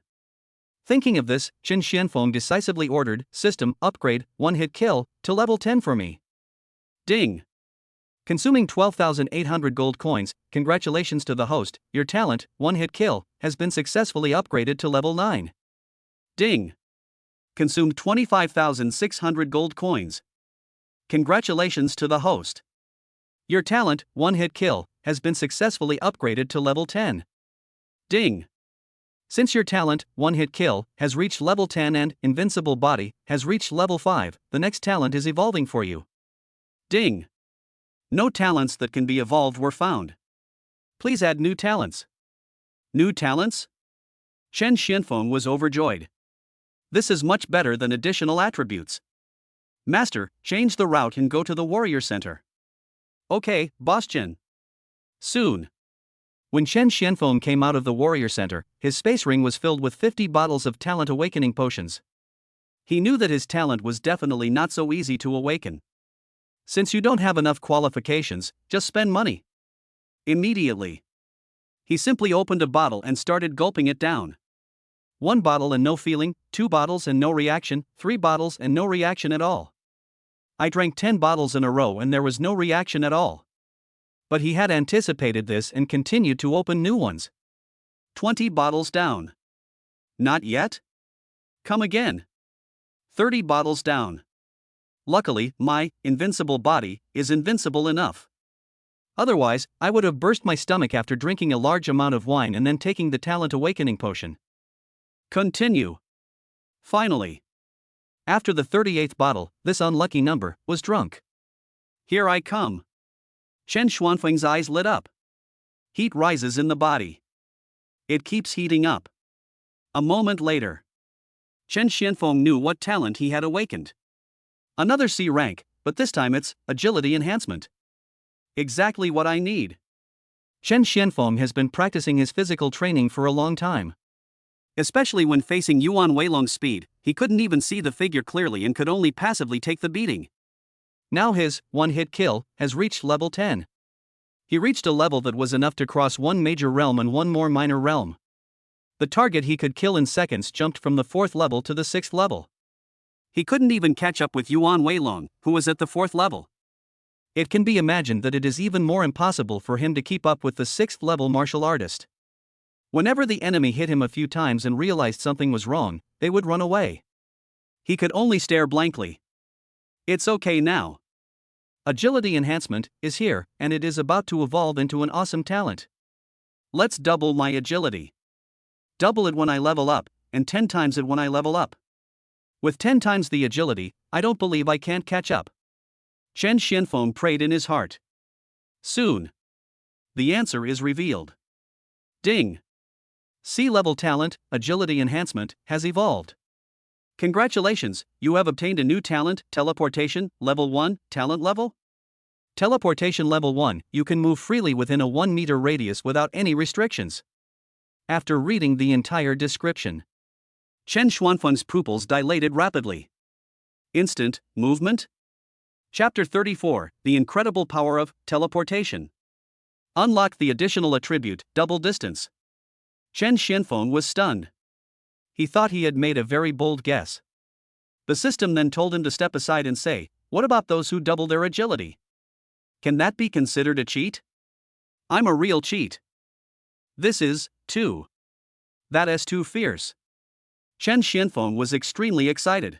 [SPEAKER 1] Thinking of this, Chen Xianfeng decisively ordered, system, upgrade, one-hit kill, to level 10 for me. Ding. Consuming 12,800 gold coins, congratulations to the host, your talent, one-hit kill, has been successfully upgraded to level 9. Ding. Consumed 25,600 gold coins. Congratulations to the host. Your talent, one-hit kill, has been successfully upgraded to level 10. Ding. Since your talent, one-hit kill, has reached level 10 and invincible body has reached level 5, the next talent is evolving for you. Ding. No talents that can be evolved were found. Please add new talents. New talents? Chen Xianfeng was overjoyed. This is much better than additional attributes. Master, change the route and go to the warrior center. Okay, Boss Chen. Soon. When Chen Xianfeng came out of the warrior center, his space ring was filled with 50 bottles of talent awakening potions. He knew that his talent was definitely not so easy to awaken. Since you don't have enough qualifications, just spend money. Immediately. He simply opened a bottle and started gulping it down. 1 bottle and no feeling, 2 bottles and no reaction, 3 bottles and no reaction at all. I drank 10 bottles in a row and there was no reaction at all. But he had anticipated this and continued to open new ones. 20 bottles down. Not yet? Come again. 30 bottles down. Luckily, my invincible body is invincible enough. Otherwise, I would have burst my stomach after drinking a large amount of wine and then taking the talent awakening potion. Continue. Finally. After the 38th bottle, this unlucky number was drunk. Here I come. Chen Xianfeng's eyes lit up. Heat rises in the body. It keeps heating up. A moment later. Chen Xianfeng knew what talent he had awakened. Another C rank, but this time it's agility enhancement. Exactly what I need. Chen Xianfeng has been practicing his physical training for a long time. Especially when facing Yuan Weilong's speed, he couldn't even see the figure clearly and could only passively take the beating. Now his one-hit kill has reached level 10. He reached a level that was enough to cross 1 major realm and 1 more minor realm. The target he could kill in seconds jumped from the 4th level to the 6th level. He couldn't even catch up with Yuan Weilong, who was at the 4th level. It can be imagined that it is even more impossible for him to keep up with the 6th level martial artist. Whenever the enemy hit him a few times and realized something was wrong, they would run away. He could only stare blankly. It's okay now. Agility enhancement is here, and it is about to evolve into an awesome talent. Let's double my agility.
[SPEAKER 2] double it when I level up, and 10 times it when I level up. With 10 times the agility, I don't believe I can't catch up. Chen Xianfeng prayed in his heart. Soon, the answer is revealed. Ding! Sea-level talent, agility enhancement, has evolved. Congratulations, you have obtained a new talent, teleportation, level 1, talent level? Teleportation level 1, you can move freely within a 1-meter radius without any restrictions. After reading the entire description, Chen Xuanfeng's pupils dilated rapidly. Instant movement? Chapter 34, The Incredible Power of Teleportation. Unlock the additional attribute, double distance. Chen Xianfeng was stunned. He thought he had made a very bold guess. The system then told him to step aside and say, what about those who double their agility? Can that be considered a cheat? I'm a real cheat. This is, too. That is too fierce. Chen Xianfeng was extremely excited.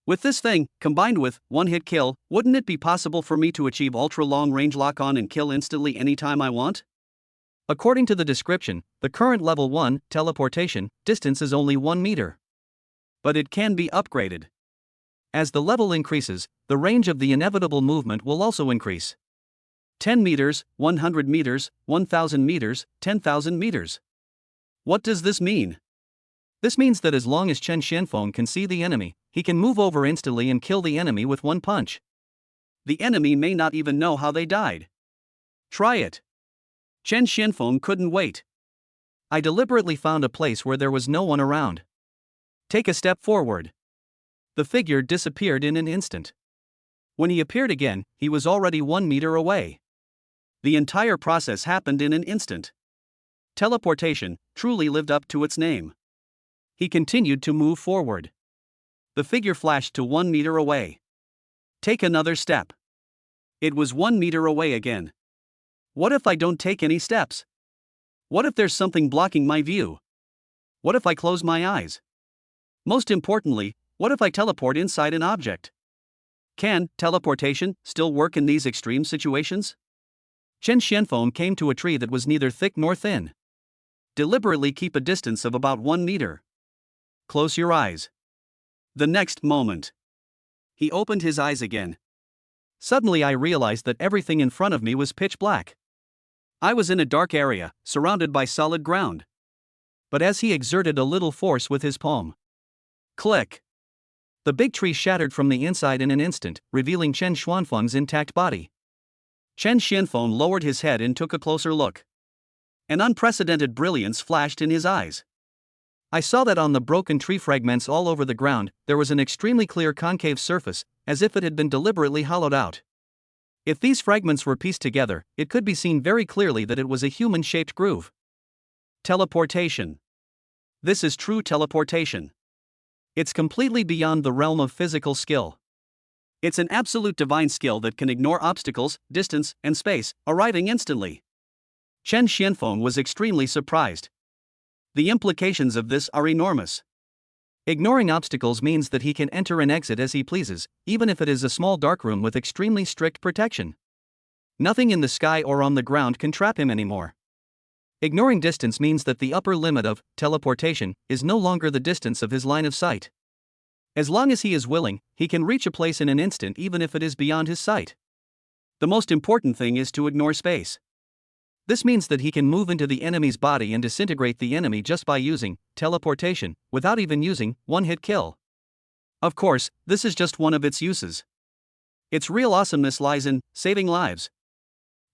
[SPEAKER 2] With this thing, combined with one-hit kill, wouldn't it be possible for me to achieve ultra-long-range lock-on and kill instantly anytime I want? According to the description, the current level 1 teleportation distance is only 1 meter. But it can be upgraded. As the level increases, the range of the inevitable movement will also increase. 10 meters, 100 meters, 1,000 meters, 10,000 meters. What does this mean? This means that as long as Chen Xianfeng can see the enemy, he can move over instantly and kill the enemy with one punch. The enemy may not even know how they died. Try it. Chen Xianfeng couldn't wait. I deliberately found a place where there was no one around. Take a step forward. The figure disappeared in an instant. When he appeared again, he was already 1 meter away. The entire process happened in an instant. Teleportation truly lived up to its name. He continued to move forward. The figure flashed to 1 meter away. Take another step. It was 1 meter away again. What if I don't take any steps? What if there's something blocking my view? What if I close my eyes? Most importantly, what if I teleport inside an object? Can teleportation still work in these extreme situations? Chen Xianfeng came to a tree that was neither thick nor thin. Deliberately keep a distance of about 1 meter. Close your eyes. The next moment, he opened his eyes again. Suddenly I realized that everything in front of me was pitch black. I was in a dark area, surrounded by solid ground. But as he exerted a little force with his palm, click! The big tree shattered from the inside in an instant, revealing Chen Xuanfeng's intact body. Chen Xianfeng lowered his head and took a closer look. An unprecedented brilliance flashed in his eyes. I saw that on the broken tree fragments all over the ground, there was an extremely clear concave surface, as if it had been deliberately hollowed out. If these fragments were pieced together, it could be seen very clearly that it was a human-shaped groove. Teleportation. This is true teleportation. It's completely beyond the realm of physical skill. It's an absolute divine skill that can ignore obstacles, distance, and space, arriving instantly. Chen Xianfeng was extremely surprised. The implications of this are enormous. Ignoring obstacles means that he can enter and exit as he pleases, even if it is a small dark room with extremely strict protection. Nothing in the sky or on the ground can trap him anymore. Ignoring distance means that the upper limit of teleportation is no longer the distance of his line of sight. As long as he is willing, he can reach a place in an instant even if it is beyond his sight. The most important thing is to ignore space. This means that he can move into the enemy's body and disintegrate the enemy just by using teleportation, without even using one-hit kill. Of course, this is just one of its uses. Its real awesomeness lies in saving lives.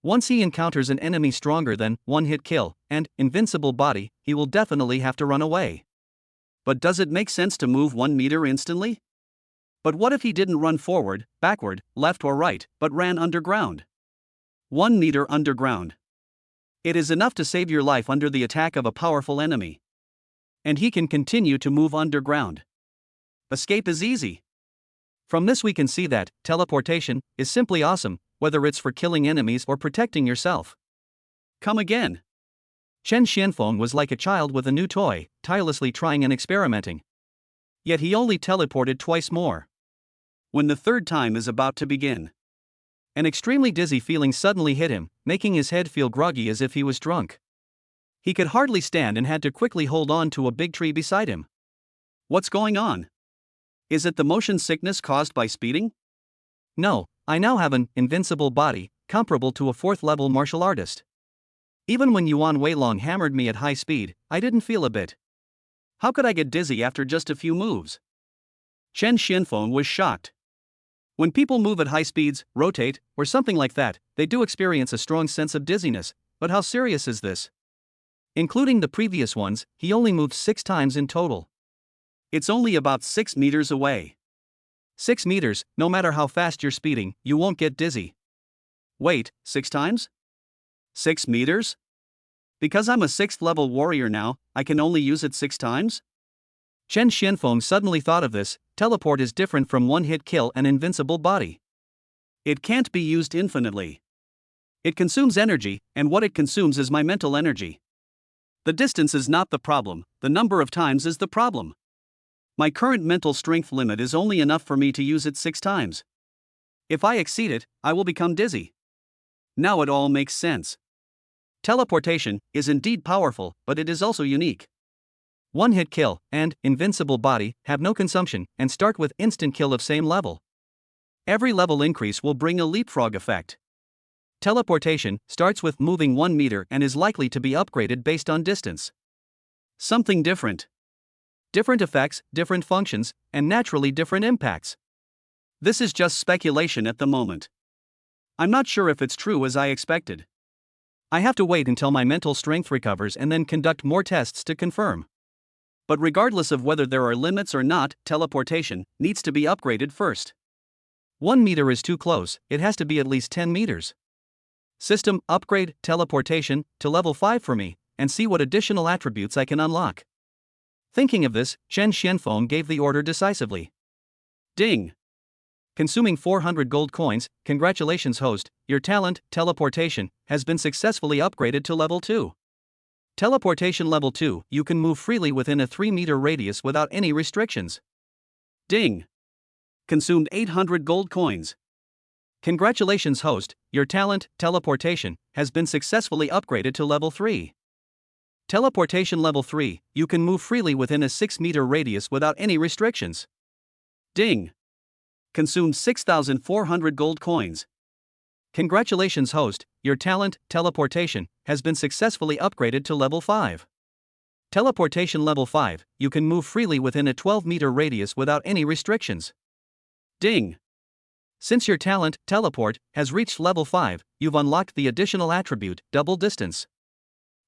[SPEAKER 2] Once he encounters an enemy stronger than one-hit kill and invincible body, he will definitely have to run away. But does it make sense to move 1 meter instantly? But what if he didn't run forward, backward, left or right, but ran underground? 1 meter underground. It is enough to save your life under the attack of a powerful enemy. And he can continue to move underground. Escape is easy. From this we can see that teleportation is simply awesome, whether it's for killing enemies or protecting yourself. Come again. Chen Xianfeng was like a child with a new toy, tirelessly trying and experimenting. Yet he only teleported twice more. When the third time is about to begin, an extremely dizzy feeling suddenly hit him, making his head feel groggy as if he was drunk.
[SPEAKER 1] He could hardly stand and had to quickly hold on to a big tree beside him.
[SPEAKER 2] What's going on? Is it the motion sickness caused by speeding?
[SPEAKER 1] No, I now have an invincible body, comparable to a 4th-level martial artist. Even when Yuan Weilong hammered me at high speed, I didn't feel a bit.
[SPEAKER 2] How could I get dizzy after just a few moves? Chen Xianfeng was shocked. When people move at high speeds, rotate, or something like that, they do experience a strong sense of dizziness, but how serious is this?
[SPEAKER 1] Including the previous ones, he only moved 6 times in total.
[SPEAKER 2] It's only about 6 meters away.
[SPEAKER 1] 6 meters, no matter how fast you're speeding, you won't get dizzy.
[SPEAKER 2] Wait, 6 times? 6 meters? Because I'm a 6th level warrior now, I can only use it 6 times?
[SPEAKER 1] Chen Xianfeng suddenly thought of this. Teleport is different from one-hit kill and invincible body.
[SPEAKER 2] It can't be used infinitely. It consumes energy, and what it consumes is my mental energy. The distance is not the problem, the number of times is the problem. My current mental strength limit is only enough for me to use it 6 times. If I exceed it, I will become dizzy. Now it all makes sense. Teleportation is indeed powerful, but it is also unique.
[SPEAKER 1] One-hit kill and invincible body have no consumption and start with instant kill of same level.
[SPEAKER 2] Every level increase will bring a leapfrog effect.
[SPEAKER 1] Teleportation starts with moving 1 meter and is likely to be upgraded based on distance.
[SPEAKER 2] Something different.
[SPEAKER 1] Different effects, different functions, and naturally different impacts.
[SPEAKER 2] This is just speculation at the moment. I'm not sure if it's true as I expected.
[SPEAKER 1] I have to wait until my mental strength recovers and then conduct more tests to confirm.
[SPEAKER 2] But regardless of whether there are limits or not, teleportation needs to be upgraded first.
[SPEAKER 1] 1 meter is too close, it has to be at least 10 meters. System, upgrade teleportation to level 5 for me, and see what additional attributes I can unlock. Thinking of this, Chen Xianfeng gave the order decisively.
[SPEAKER 2] Ding!
[SPEAKER 1] Consuming 400 gold coins, congratulations host, your talent, teleportation, has been successfully upgraded to level 2. Teleportation level 2, you can move freely within a 3-meter radius without any restrictions.
[SPEAKER 2] Ding! Consumed 800 gold coins.
[SPEAKER 1] Congratulations host, your talent, teleportation, has been successfully upgraded to level 3. Teleportation level 3, you can move freely within a 6-meter radius without any restrictions.
[SPEAKER 2] Ding! Consumed 6,400 gold coins.
[SPEAKER 1] Congratulations host, your talent, teleportation, has been successfully upgraded to level 5. Teleportation level 5, you can move freely within a 12-meter radius without any restrictions.
[SPEAKER 2] Ding!
[SPEAKER 1] Since your talent, teleport, has reached level 5, you've unlocked the additional attribute, double distance.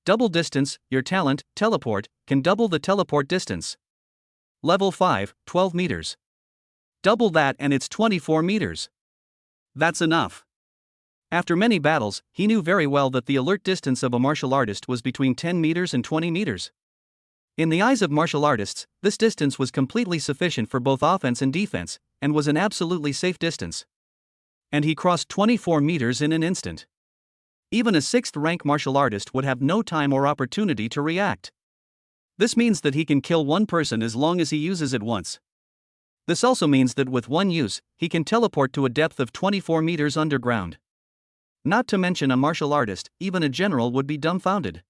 [SPEAKER 1] Double distance, your talent, teleport, can double the teleport distance. Level 5, 12 meters. Double that and it's 24 meters.
[SPEAKER 2] That's enough.
[SPEAKER 1] After many battles, he knew very well that the alert distance of a martial artist was between 10 meters and 20 meters. In the eyes of martial artists, this distance was completely sufficient for both offense and defense, and was an absolutely safe distance. And he crossed 24 meters in an instant. Even a 6th-rank martial artist would have no time or opportunity to react. This means that he can kill one person as long as he uses it once. This also means that with one use, he can teleport to a depth of 24 meters underground. Not to mention a martial artist, even a general would be dumbfounded.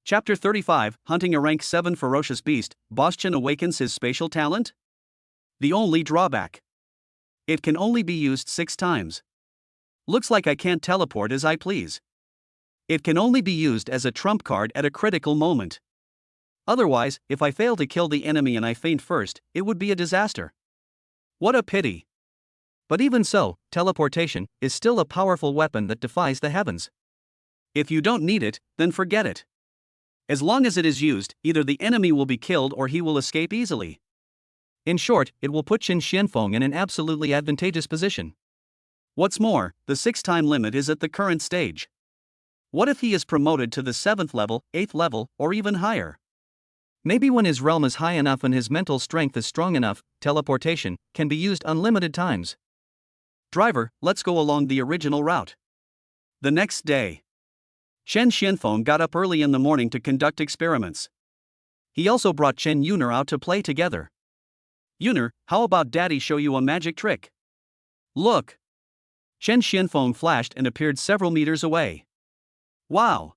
[SPEAKER 2] Chapter 35, Hunting a Rank 7 Ferocious Beast, Boss Chen awakens his spatial talent? The only drawback. It can only be used 6 times. Looks like I can't teleport as I please. It can only be used as a trump card at a critical moment. Otherwise, if I fail to kill the enemy and I faint first, it would be a disaster. What a pity. But even so, teleportation is still a powerful weapon that defies the heavens. If you don't need it, then forget it. As long as it is used, either the enemy will be killed or he will escape easily. In short, it will put Chen Xianfeng in an absolutely advantageous position. What's more, the 6-time limit is at the current stage. What if he is promoted to the 7th level, 8th level, or even higher? Maybe when his realm is high enough and his mental strength is strong enough, teleportation can be used unlimited times. Driver, let's go along the original route. The next day, Chen Xianfeng got up early in the morning to conduct experiments. He also brought Chen Yuner out to play together. Yuner, how about Daddy show you a magic trick? Look! Chen Xianfeng flashed and appeared several meters away. Wow!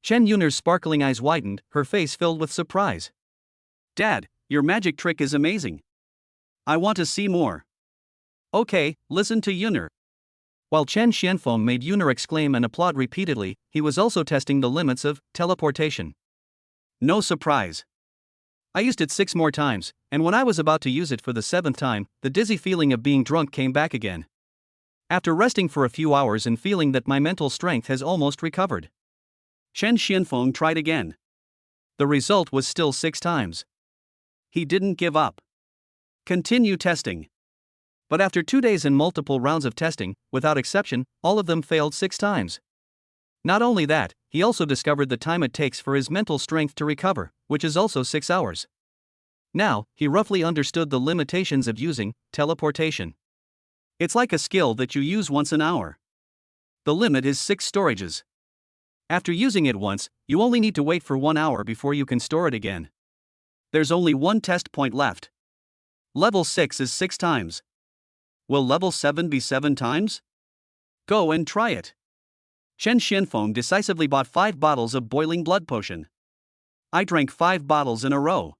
[SPEAKER 1] Chen Yun'er's sparkling eyes widened, her face filled with surprise.
[SPEAKER 2] Dad, your magic trick is amazing. I want to see more. Okay, listen to Yun'er.
[SPEAKER 1] While Chen Xianfeng made Yun'er exclaim and applaud repeatedly, he was also testing the limits of teleportation.
[SPEAKER 2] No surprise.
[SPEAKER 1] I used it 6 more times, and when I was about to use it for the 7th time, the dizzy feeling of being drunk came back again. After resting for a few hours and feeling that my mental strength has almost recovered,
[SPEAKER 2] Chen Xianfeng tried again.
[SPEAKER 1] the result was still 6 times.
[SPEAKER 2] He didn't give up. Continue testing.
[SPEAKER 1] But after 2 days and multiple rounds of testing, without exception, all of them failed 6 times. Not only that, he also discovered the time it takes for his mental strength to recover, which is also 6 hours. Now, he roughly understood the limitations of using teleportation.
[SPEAKER 2] It's like a skill that you use once an hour. The limit is 6 storages.
[SPEAKER 1] After using it once, you only need to wait for 1 hour before you can store it again.
[SPEAKER 2] There's only one test point left. Level 6 is 6 times. Will level 7 be 7 times? Go and try it. Chen Xianfeng decisively bought 5 bottles of boiling blood potion. I drank 5 bottles in a row.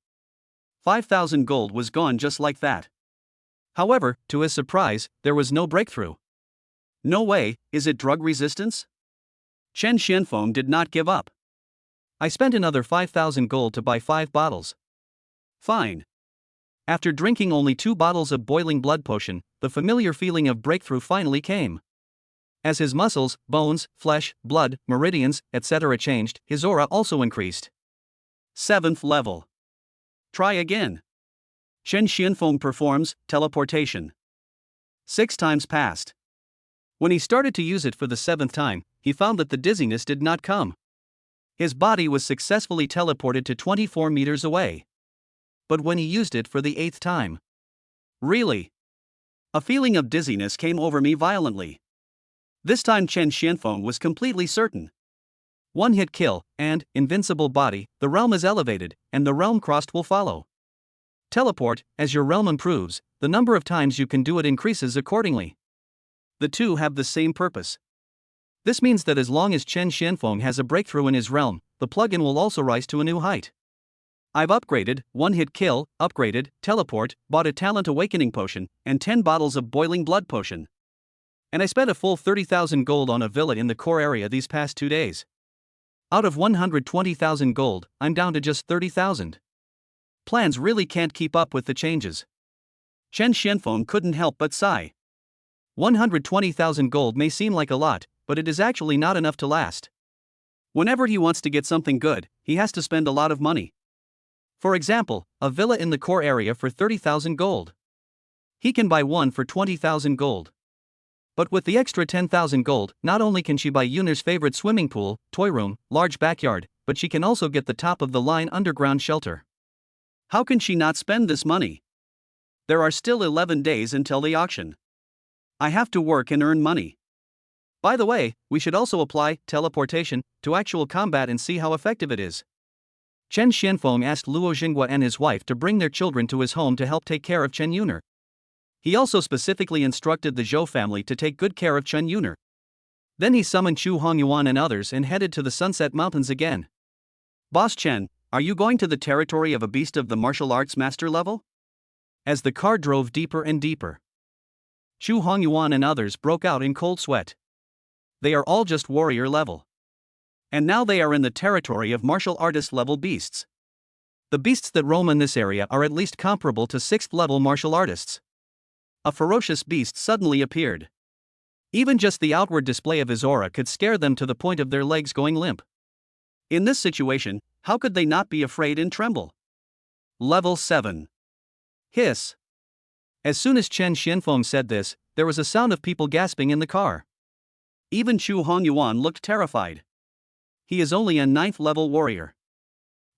[SPEAKER 2] 5,000 gold was gone just like that.
[SPEAKER 1] However, to his surprise, there was no breakthrough.
[SPEAKER 2] No way, is it drug resistance? Chen Xianfeng did not give up.
[SPEAKER 1] I spent another 5,000 gold to buy 5 bottles.
[SPEAKER 2] Fine.
[SPEAKER 1] After drinking only 2 bottles of boiling blood potion, the familiar feeling of breakthrough finally came. As his muscles, bones, flesh, blood, meridians, etc. changed, his aura also increased.
[SPEAKER 2] 7th level. Try again. Chen Xianfeng performs teleportation. 6 times passed.
[SPEAKER 1] When he started to use it for the 7th time, he found that the dizziness did not come. His body was successfully teleported to 24 meters away. But when he used it for the 8th time,
[SPEAKER 2] really? A feeling of dizziness came over me violently. This time Chen Xianfeng was completely certain.
[SPEAKER 1] One hit kill, and, invincible body, the realm is elevated, and the realm crossed will follow. Teleport, as your realm improves, the number of times you can do it increases accordingly.
[SPEAKER 2] The two have the same purpose.
[SPEAKER 1] This means that as long as Chen Xianfeng has a breakthrough in his realm, the plugin will also rise to a new height. I've upgraded, 1 hit kill, upgraded, teleport, bought a talent awakening potion, and 10 bottles of boiling blood potion. And I spent a full 30,000 gold on a villa in the core area these past 2 days. Out of 120,000 gold, I'm down to just 30,000. Plans really can't keep up with the changes.
[SPEAKER 2] Chen Xianfeng couldn't help but sigh.
[SPEAKER 1] 120,000 gold may seem like a lot, but it is actually not enough to last.
[SPEAKER 2] Whenever he wants to get something good, he has to spend a lot of money.
[SPEAKER 1] For example, a villa in the core area for 30,000 gold. He can buy one for 20,000 gold. But with the extra 10,000 gold, not only can she buy Yun'er's favorite swimming pool, toy room, large backyard, but she can also get the top-of-the-line underground shelter.
[SPEAKER 2] How can she not spend this money? There are still 11 days until the auction. I have to work and earn money.
[SPEAKER 1] By the way, we should also apply teleportation to actual combat and see how effective it is. Chen Xianfeng asked Luo Xinghua and his wife to bring their children to his home to help take care of Chen Yun'er. He also specifically instructed the Zhou family to take good care of Chen Yun'er. Then he summoned Chu Hongyuan and others and headed to the Sunset Mountains again.
[SPEAKER 2] Boss Chen, are you going to the territory of a beast of the martial arts master level?
[SPEAKER 1] As the car drove deeper and deeper, Chu Hongyuan and others broke out in cold sweat. They are all just warrior level.
[SPEAKER 2] And now they are in the territory of martial artist level beasts.
[SPEAKER 1] The beasts that roam in this area are at least comparable to 6th level martial artists. A ferocious beast suddenly appeared. Even just the outward display of his aura could scare them to the point of their legs going limp.
[SPEAKER 2] In this situation, how could they not be afraid and tremble? Level 7.
[SPEAKER 1] Hiss. As soon as Chen Xianfeng said this, there was a sound of people gasping in the car.
[SPEAKER 2] Even Chu Hongyuan looked terrified. He is only a 9th level warrior.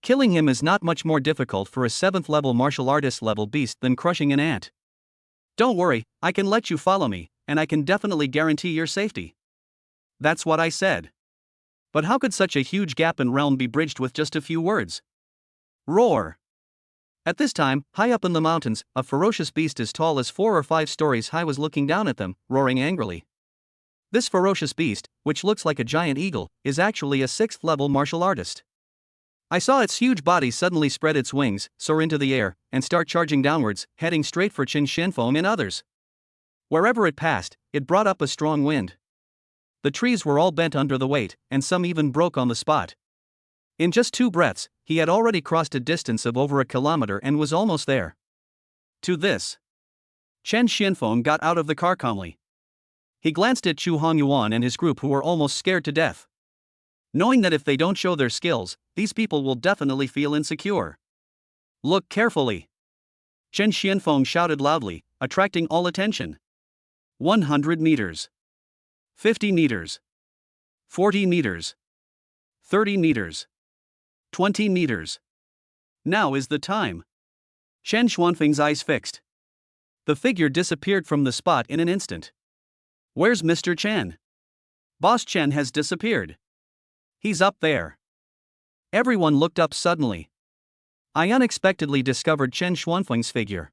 [SPEAKER 1] Killing him is not much more difficult for a 7th level martial artist level beast than crushing an ant.
[SPEAKER 2] Don't worry, I can let you follow me, and I can definitely guarantee your safety. That's what I said.
[SPEAKER 1] But how could such a huge gap in realm be bridged with just a few words?
[SPEAKER 2] Roar!
[SPEAKER 1] At this time, high up in the mountains, a ferocious beast as tall as 4 or 5 stories high was looking down at them, roaring angrily. This ferocious beast, which looks like a giant eagle, is actually a 6th level martial artist. I saw its huge body suddenly spread its wings, soar into the air, and start charging downwards, heading straight for Qin Xianfeng and others. Wherever it passed, it brought up a strong wind. The trees were all bent under the weight, and some even broke on the spot. In just 2 breaths, he had already crossed a distance of over a kilometer and was almost there. To this, Chen Xianfeng got out of the car calmly. He glanced at Chu Hongyuan and his group, who were almost scared to death, knowing that if they don't show their skills, these people will definitely feel insecure. Look carefully. Chen Xianfeng shouted loudly, attracting all attention. 100 meters. 50 meters. 40 meters. 30 meters. 20 meters. Now is the time. Chen Xuanfeng's eyes fixed. The figure disappeared from the spot in an instant. Where's Mr. Chen? Boss Chen has disappeared. He's up there. Everyone looked up suddenly. I unexpectedly discovered Chen Xuanfeng's figure.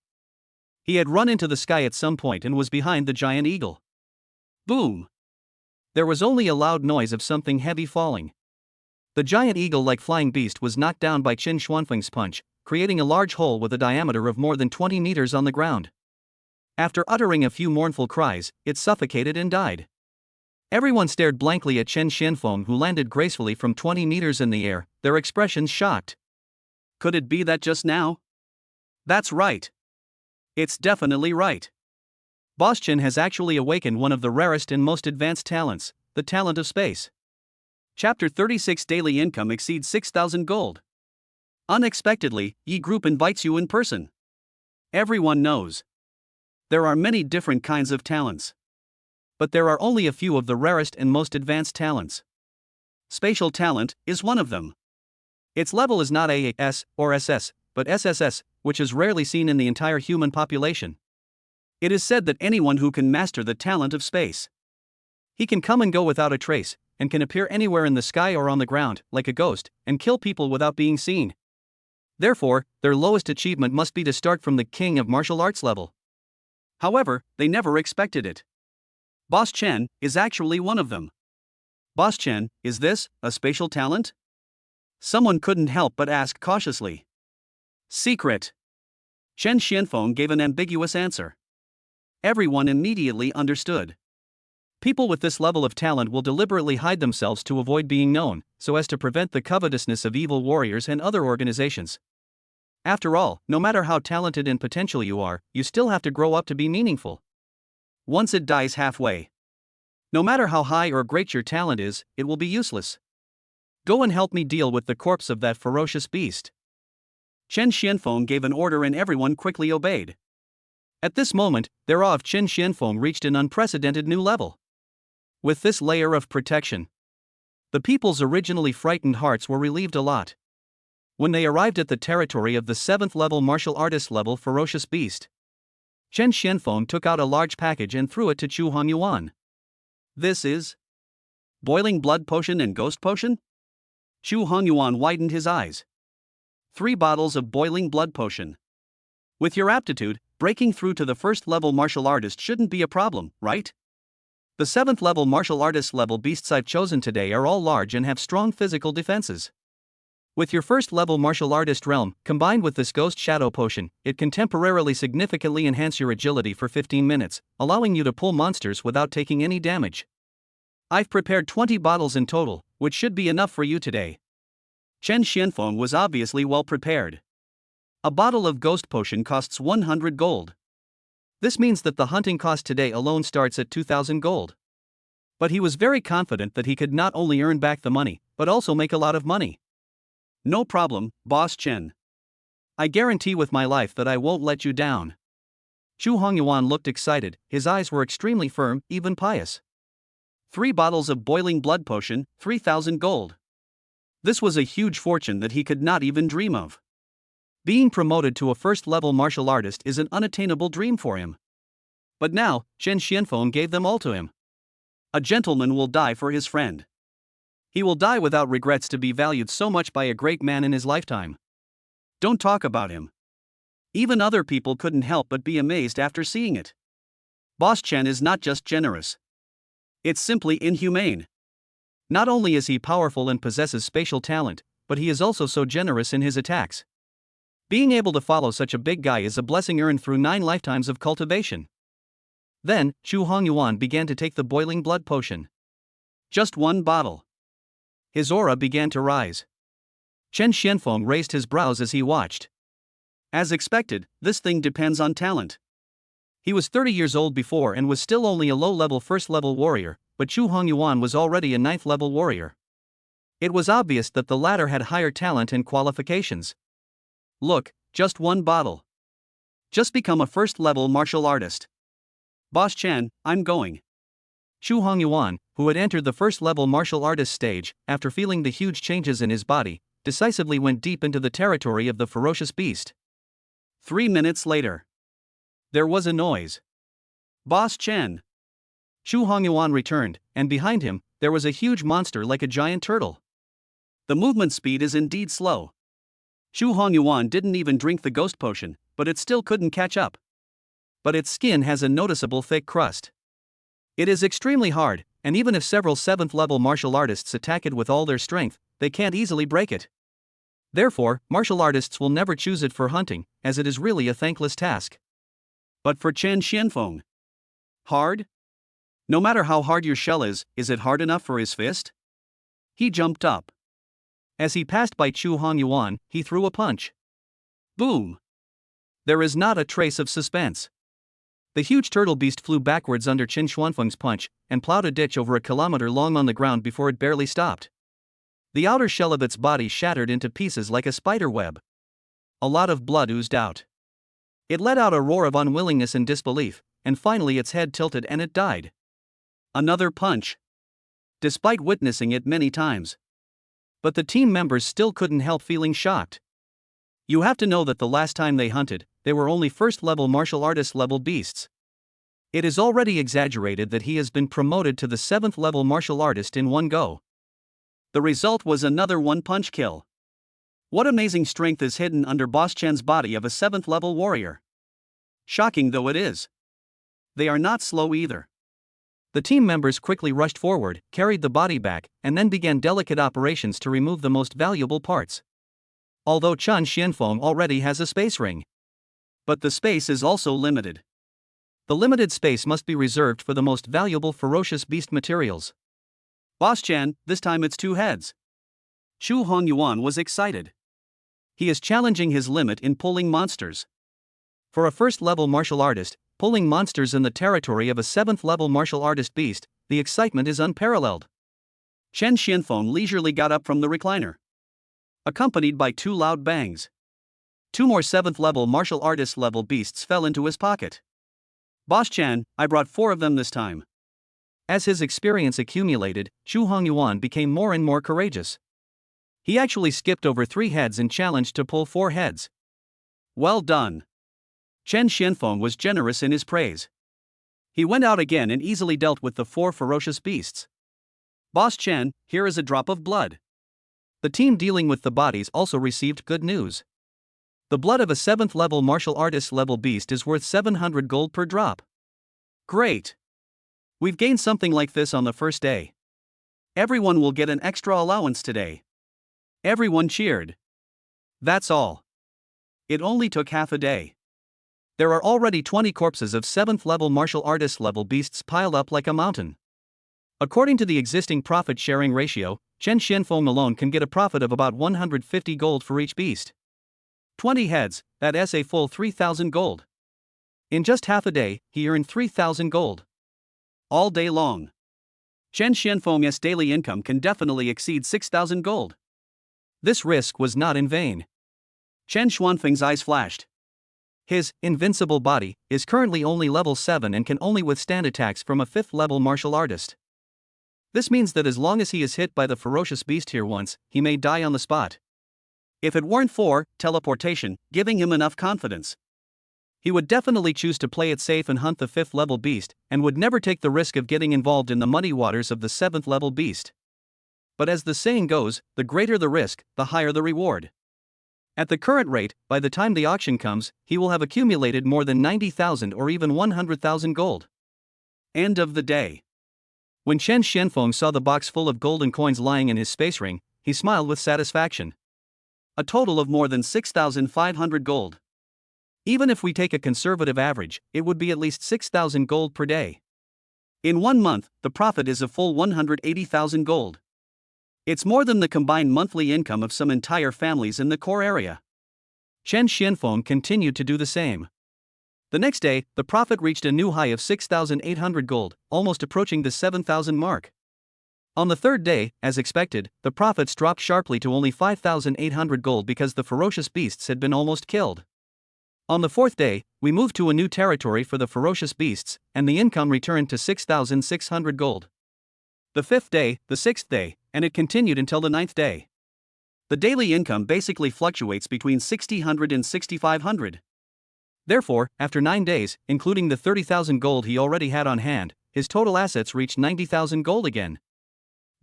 [SPEAKER 1] He had run into the sky at some point and was behind the giant eagle. Boom! There was only a loud noise of something heavy falling. The giant eagle-like flying beast was knocked down by Chen Xuanfeng's punch, creating a large hole with a diameter of more than 20 meters on the ground. After uttering a few mournful cries, it suffocated and died. Everyone stared blankly at Chen Xianfeng, who landed gracefully from 20 meters in the air, their expressions shocked. Could it be that just now? That's right. It's definitely right. Boss Chen has actually awakened one of the rarest and most advanced talents, the talent of space. Chapter 36 Daily income exceeds 6,000 gold. Unexpectedly, Yi Group invites you in person. Everyone knows there are many different kinds of talents, but there are only a few of the rarest and most advanced talents. Spatial talent is one of them. Its level is not AS or SS, but SSS, which is rarely seen in the entire human population. It is said that anyone who can master the talent of space, he can come and go without a trace, and can appear anywhere in the sky or on the ground, like a ghost, and kill people without being seen. Therefore, their lowest achievement must be to start from the king of martial arts level. However, they never expected it. Boss Chen is actually one of them. Boss Chen, is this a spatial talent? Someone couldn't help but ask cautiously. Secret. Chen Xianfeng gave an ambiguous answer. Everyone immediately understood. People with this level of talent will deliberately hide themselves to avoid being known, so as to prevent the covetousness of evil warriors and other organizations. After all, no matter how talented and potential you are, you still have to grow up to be meaningful. Once it dies halfway, no matter how high or great your talent is, it will be useless. Go and help me deal with the corpse of that ferocious beast. Chen Xianfeng gave an order and everyone quickly obeyed. At this moment, their awe of Chen Xianfeng reached an unprecedented new level. With this layer of protection, the people's originally frightened hearts were relieved a lot. When they arrived at the territory of the 7th level martial artist level ferocious beast, Chen Xianfeng took out a large package and threw it to Chu Hongyuan. This is boiling blood potion and ghost potion? Chu Hongyuan widened his eyes. 3 bottles of boiling blood potion. With your aptitude, breaking through to the 1st level martial artist shouldn't be a problem, right? The 7th level martial artist level beasts I've chosen today are all large and have strong physical defenses. With your 1st level martial artist realm, combined with this ghost shadow potion, it can temporarily significantly enhance your agility for 15 minutes, allowing you to pull monsters without taking any damage. I've prepared 20 bottles in total, which should be enough for you today. Chen Xianfeng was obviously well prepared. A bottle of ghost potion costs 100 gold. This means that the hunting cost today alone starts at 2,000 gold. But he was very confident that he could not only earn back the money, but also make a lot of money. No problem, Boss Chen. I guarantee with my life that I won't let you down. Chu Hongyuan looked excited, his eyes were extremely firm, even pious. 3 bottles of boiling blood potion, 3,000 gold. This was a huge fortune that he could not even dream of. Being promoted to a 1st level martial artist is an unattainable dream for him. But now, Chen Xianfeng gave them all to him. A gentleman will die for his friend. He will die without regrets to be valued so much by a great man in his lifetime. Don't talk about him. Even other people couldn't help but be amazed after seeing it. Boss Chen is not just generous.
[SPEAKER 2] It's simply inhumane. Not only is he powerful and possesses spatial talent, but he is also so generous in his attacks. Being able to follow such a big guy is a blessing earned through 9 lifetimes of cultivation. Then, Chu Hongyuan began to take the boiling blood potion. Just 1 bottle. His aura began to rise. Chen Xianfeng raised his brows as he watched. As expected, this thing depends on talent. He was 30 years old before and was still only a low-level first-level warrior, but Chu Hongyuan was already a 9th-level warrior. It was obvious that the latter had higher talent and qualifications. Look, just 1 bottle. Just become a first-level martial artist. Boss Chen, I'm going. Chu Hongyuan, who had entered the first-level martial artist stage, after feeling the huge changes in his body, decisively went deep into the territory of the ferocious beast. 3 minutes later. There was a noise. Boss Chen. Chu Hongyuan returned, and behind him, there was a huge monster like a giant turtle. The movement speed is indeed slow. Chu Hongyuan didn't even drink the ghost potion, but it still couldn't catch up. But its skin has a noticeable thick crust. It is extremely hard, and even if several 7th-level martial artists attack it with all their strength, they can't easily break it. Therefore, martial artists will never choose it for hunting, as it is really a thankless task. But for Chen Xianfeng, hard? No matter how hard your shell is it hard enough for his fist? He jumped up. As he passed by Chu Hongyuan, he threw a punch. Boom! There is not a trace of suspense. The huge turtle beast flew backwards under Chen Xuanfeng's punch, and plowed a ditch over a kilometer long on the ground before it barely stopped. The outer shell of its body shattered into pieces like a spider web. A lot of blood oozed out. It let out a roar of unwillingness and disbelief, and finally its head tilted and it died. Another punch. Despite witnessing it many times. But the team members still couldn't help feeling shocked. You have to know that the last time they hunted, they were only first-level martial artist-level beasts. It is already exaggerated that he has been promoted to the 7th-level martial artist in one go. The result was another one-punch kill. What amazing strength is hidden under Boss Chen's body of a 7th-level warrior. Shocking though it is. They are not slow either. The team members quickly rushed forward, carried the body back, and then began delicate operations to remove the most valuable parts. Although Chen Xianfeng already has a space ring. But the space is also limited. The limited space must be reserved for the most valuable ferocious beast materials. Boss Chen, this time it's 2 heads. Chu Hongyuan was excited. He is challenging his limit in pulling monsters. For a first-level martial artist, pulling monsters in the territory of a 7th-level martial artist beast, the excitement is unparalleled. Chen Xianfeng leisurely got up from the recliner, accompanied by 2 loud bangs. 2 more 7th-level martial artist-level beasts fell into his pocket. Boss Chen, I brought 4 of them this time. As his experience accumulated, Chu Hongyuan became more and more courageous. He actually skipped over 3 heads and challenged to pull 4 heads. Well done. Chen Xianfeng was generous in his praise. He went out again and easily dealt with the 4 ferocious beasts. Boss Chen, here is a drop of blood. The team dealing with the bodies also received good news. The blood of a 7th-level martial artist-level beast is worth 700 gold per drop. Great! We've gained something like this on the first day. Everyone will get an extra allowance today. Everyone cheered. That's all. It only took half a day. There are already 20 corpses of 7th-level martial artist-level beasts piled up like a mountain. According to the existing profit-sharing ratio, Chen Xianfeng alone can get a profit of about 150 gold for each beast. 20 heads, that's a full 3,000 gold. In just half a day, he earned 3,000 gold. All day long. Chen Xianfeng's daily income can definitely exceed 6,000 gold. This risk was not in vain. Chen Xuanfeng's eyes flashed. His invincible body is currently only level 7 and can only withstand attacks from a 5th-level martial artist. This means that as long as he is hit by the ferocious beast here once, he may die on the spot. If it weren't for teleportation giving him enough confidence, he would definitely choose to play it safe and hunt the 5th-level beast, and would never take the risk of getting involved in the muddy waters of the 7th-level beast. But as the saying goes, the greater the risk, the higher the reward. At the current rate, by the time the auction comes, he will have accumulated more than 90,000 or even 100,000 gold. End of the day.
[SPEAKER 1] When Chen Xianfeng saw the box full of golden coins lying in his space ring, he smiled with satisfaction. A total of more than 6,500 gold. Even if we take a conservative average, it would be at least 6,000 gold per day. In 1 month, the profit is a full 180,000 gold. It's more than the combined monthly income of some entire families in the core area. Chen Xianfeng continued to do the same. The next day, the profit reached a new high of 6,800 gold, almost approaching the 7,000 mark. On the third day, as expected, the profits dropped sharply to only 5,800 gold because the ferocious beasts had been almost killed. On the fourth day, we moved to a new territory for the ferocious beasts, and the income returned to 6,600 gold. The fifth day, the sixth day, and it continued until the ninth day. The daily income basically fluctuates between 6,000 and 6,500. Therefore, after 9 days, including the 30,000 gold he already had on hand, his total assets reached 90,000 gold again.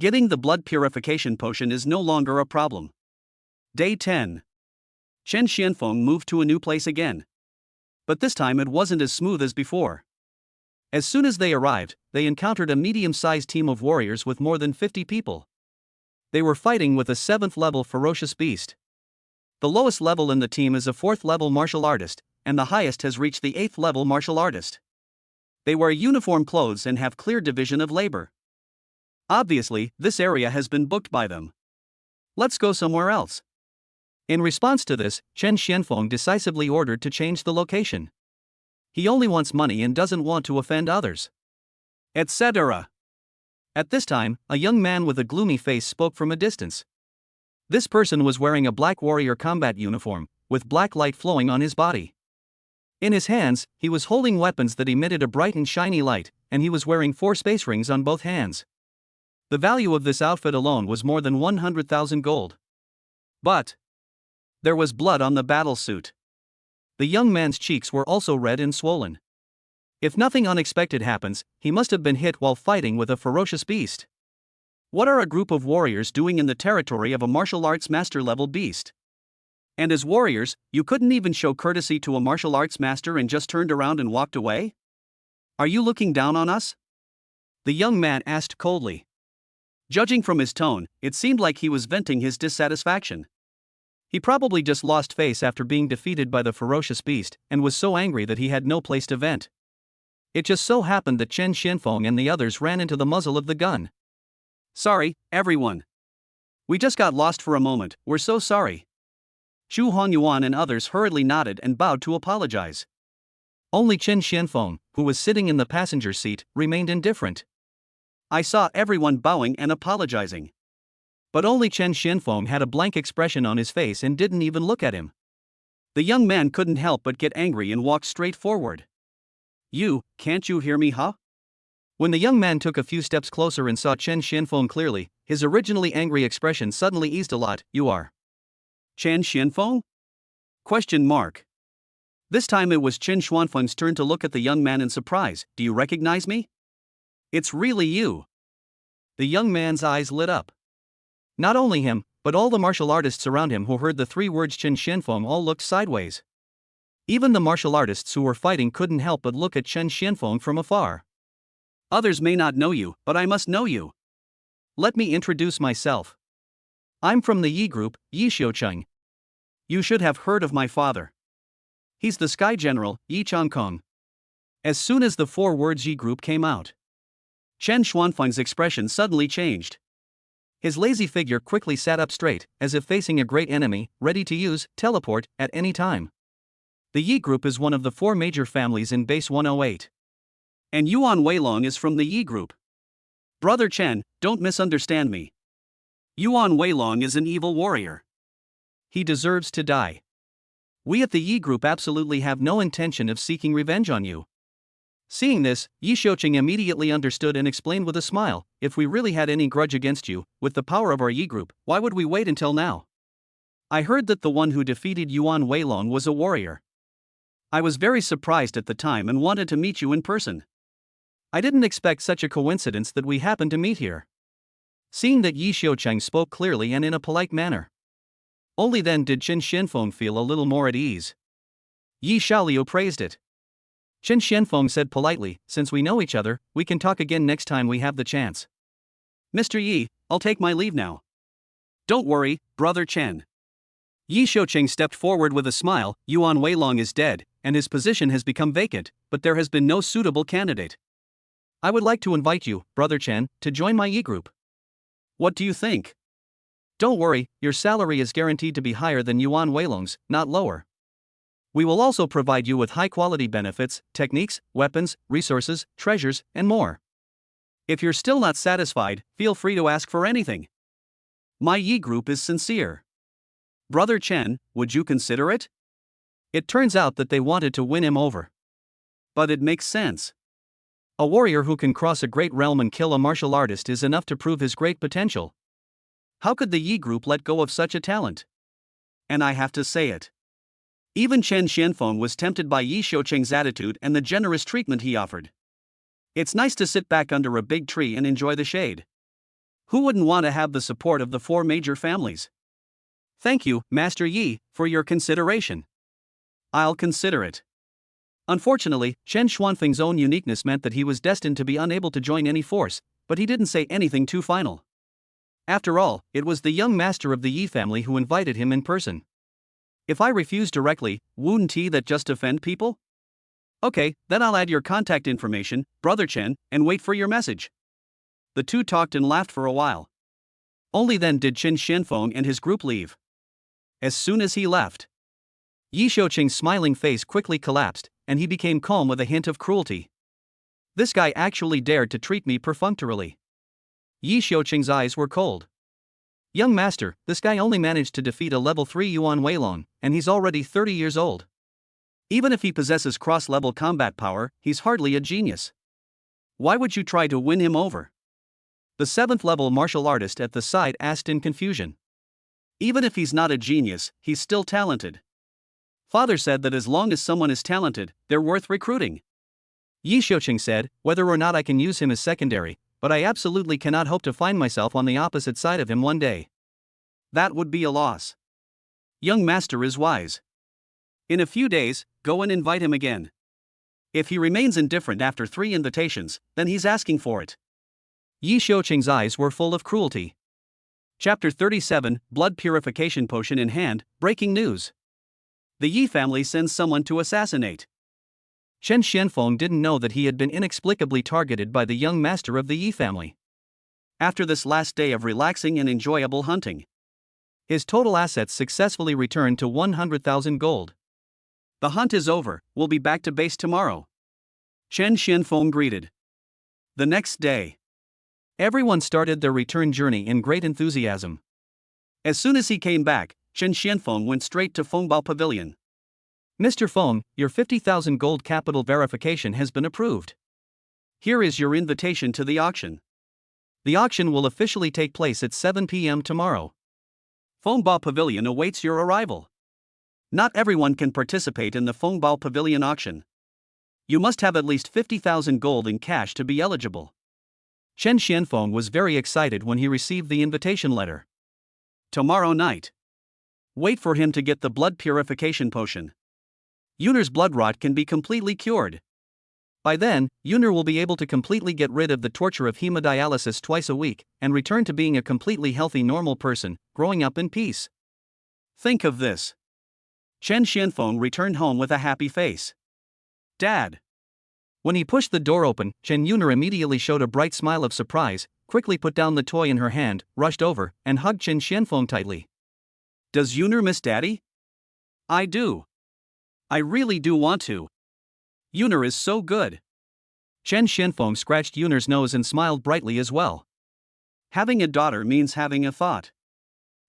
[SPEAKER 1] Getting the blood purification potion is no longer a problem. Day 10. Chen Xianfeng moved to a new place again. But this time it wasn't as smooth as before. As soon as they arrived, they encountered a medium-sized team of warriors with more than 50 people. They were fighting with a 7th-level ferocious beast. The lowest level in the team is a 4th-level martial artist, and the highest has reached the 8th-level martial artist. They wear uniform clothes and have clear division of labor. Obviously, this area has been booked by them. Let's go somewhere else. In response to this, Chen Xianfeng decisively ordered to change the location. He only wants money and doesn't want to offend others. Etc. At this time, a young man with a gloomy face spoke from a distance. This person was wearing a black warrior combat uniform, with black light flowing on his body. In his hands, he was holding weapons that emitted a bright and shiny light, and he was wearing 4 space rings on both hands. The value of this outfit alone was more than 100,000 gold. But there was blood on the battle suit. The young man's cheeks were also red and swollen. If nothing unexpected happens, he must have been hit while fighting with a ferocious beast. What are a group of warriors doing in the territory of a martial arts master-level beast? And as warriors, you couldn't even show courtesy to a martial arts master and just turned around and walked away? Are you looking down on us? The young man asked coldly. Judging from his tone, it seemed like he was venting his dissatisfaction. He probably just lost face after being defeated by the ferocious beast, and was so angry that he had no place to vent. It just so happened that Chen Xianfeng and the others ran into the muzzle of the gun. Sorry, everyone. We just got lost for a moment, we're so sorry. Xu Huanyuan and others hurriedly nodded and bowed to apologize. Only Chen Xianfeng, who was sitting in the passenger seat, remained indifferent. I saw everyone bowing and apologizing. But only Chen Xianfeng had a blank expression on his face and didn't even look at him. The young man couldn't help but get angry and walked straight forward. Can't you hear me, huh? When the young man took a few steps closer and saw Chen Xianfeng clearly, his originally angry expression suddenly eased a lot. You are Chen Xianfeng? ? This time it was Chen Xuanfeng's turn to look at the young man in surprise. Do you recognize me? It's really you. The young man's eyes lit up. Not only him, but all the martial artists around him who heard the 3 words Chen Xianfeng all looked sideways. Even the martial artists who were fighting couldn't help but look at Chen Xianfeng from afar. Others may not know you, but I must know you. Let me introduce myself. I'm from the Yi group, Yi Xiucheng. You should have heard of my father. He's the Sky General, Yi Changkong. As soon as the 4 words Yi group came out, Chen Xuanfeng's expression suddenly changed. His lazy figure quickly sat up straight, as if facing a great enemy, ready to use teleport at any time. The Yi group is one of the 4 major families in base 108. And Yuan Weilong is from the Yi group. Brother Chen, don't misunderstand me. Yuan Weilong is an evil warrior. He deserves to die. We at the Yi group absolutely have no intention of seeking revenge on you. Seeing this, Yi Xiucheng immediately understood and explained with a smile, if we really had any grudge against you, with the power of our Yi group, why would we wait until now? I heard that the one who defeated Yuan Weilong was a warrior. I was very surprised at the time and wanted to meet you in person. I didn't expect such a coincidence that we happened to meet here. Seeing that Yi Xiucheng spoke clearly and in a polite manner. Only then did Chen Xianfeng feel a little more at ease. Yi Xiaoliu praised it. Chen Xianfeng said politely, since we know each other, we can talk again next time we have the chance.
[SPEAKER 2] Mr. Yi, I'll take my leave now. Don't worry, Brother Chen. Yi Shouqing stepped forward with a smile. Yuan Weilong is dead, and his position has become vacant, but there has been no suitable candidate.
[SPEAKER 1] I would like to invite you, Brother Chen, to join my Yi group.
[SPEAKER 2] What do you think?
[SPEAKER 1] Don't worry, your salary is guaranteed to be higher than Yuan Weilong's, not lower. We will also provide you with high-quality benefits, techniques, weapons, resources, treasures, and more.
[SPEAKER 2] If you're still not satisfied, feel free to ask for anything. My Yi group is sincere. Brother Chen, would you consider it?
[SPEAKER 1] It turns out that they wanted to win him over.
[SPEAKER 2] But it makes sense.
[SPEAKER 1] A warrior who can cross a great realm and kill a martial artist is enough to prove his great potential.
[SPEAKER 2] How could the Yi group let go of such a talent? And I have to say it. Even Chen Xianfeng was tempted by Yi Shouqing's attitude and the generous treatment he offered. It's nice to sit back under a big tree and enjoy the shade. Who wouldn't want to have the support of the 4 major families? Thank you, Master Yi, for your consideration. I'll consider it.
[SPEAKER 1] Unfortunately, Chen Xuanfeng's own uniqueness meant that he was destined to be unable to join any force, but he didn't say anything too final. After all, it was the young master of the Yi family who invited him in person.
[SPEAKER 2] If I refuse directly, wouldn't that just offend people? Okay, then I'll add your contact information, Brother Chen, and wait for your message. The two talked and laughed for a while. Only then did Chen Xianfeng and his group leave. As soon as he left,
[SPEAKER 1] Yi Shouqing's smiling face quickly collapsed, and he became calm with a hint of cruelty. This guy actually dared to treat me perfunctorily. Yi Shouqing's eyes were cold. Young master, this guy only managed to defeat a level 3 Yuan Weilong, and he's already 30 years old.
[SPEAKER 2] Even if he possesses cross-level combat power, he's hardly a genius. Why would you try to win him over?
[SPEAKER 1] The 7th level martial artist at the side asked in confusion.
[SPEAKER 2] Even if he's not a genius, he's still talented. Father said that as long as someone is talented, they're worth recruiting.
[SPEAKER 1] Yi Shouqing said, whether or not I can use him is secondary, but I absolutely cannot hope to find myself on the opposite side of him one day.
[SPEAKER 2] That would be a loss. Young master is wise. In a few days, go and invite him again. If he remains indifferent after 3 invitations, then he's asking for it.
[SPEAKER 1] Yi Shouqing's eyes were full of cruelty.
[SPEAKER 2] Chapter 37, Blood Purification Potion in Hand. Breaking news. The Yi family sends someone to assassinate.
[SPEAKER 1] Chen Xianfeng didn't know that he had been inexplicably targeted by the young master of the Yi family.
[SPEAKER 2] After this last day of relaxing and enjoyable hunting,
[SPEAKER 1] his total assets successfully returned to 100,000 gold.
[SPEAKER 2] The hunt is over, we'll be back to base tomorrow. Chen Xianfeng greeted. The next day,
[SPEAKER 1] everyone started their return journey in great enthusiasm.
[SPEAKER 2] As soon as he came back, Chen Xianfeng went straight to Fengbao Pavilion.
[SPEAKER 1] Mr. Feng, your 50,000 gold capital verification has been approved.
[SPEAKER 2] Here is your invitation to the auction.
[SPEAKER 1] The auction will officially take place at 7 p.m. tomorrow.
[SPEAKER 2] Fengbao Pavilion awaits your arrival. Not everyone can participate in the Fengbao Pavilion auction. You must have at least 50,000 gold in cash to be eligible.
[SPEAKER 1] Chen Xianfeng was very excited when he received the invitation letter.
[SPEAKER 2] Tomorrow night. Wait for him to get the blood purification potion. Yunar's blood rot can be completely cured.
[SPEAKER 1] By then, Yunar will be able to completely get rid of the torture of hemodialysis twice a week, and return to being a completely healthy normal person, growing up in peace.
[SPEAKER 2] Think of this. Chen Xianfeng returned home with a happy face. Dad.
[SPEAKER 1] When he pushed the door open, Chen Yunar immediately showed a bright smile of surprise, quickly put down the toy in her hand, rushed over, and hugged Chen Xianfeng tightly.
[SPEAKER 2] Does Yunar miss Daddy? I do. I really do want to. Yunar is so good.
[SPEAKER 1] Chen Xianfeng scratched Yunar's nose and smiled brightly as well.
[SPEAKER 2] Having a daughter means having a thought.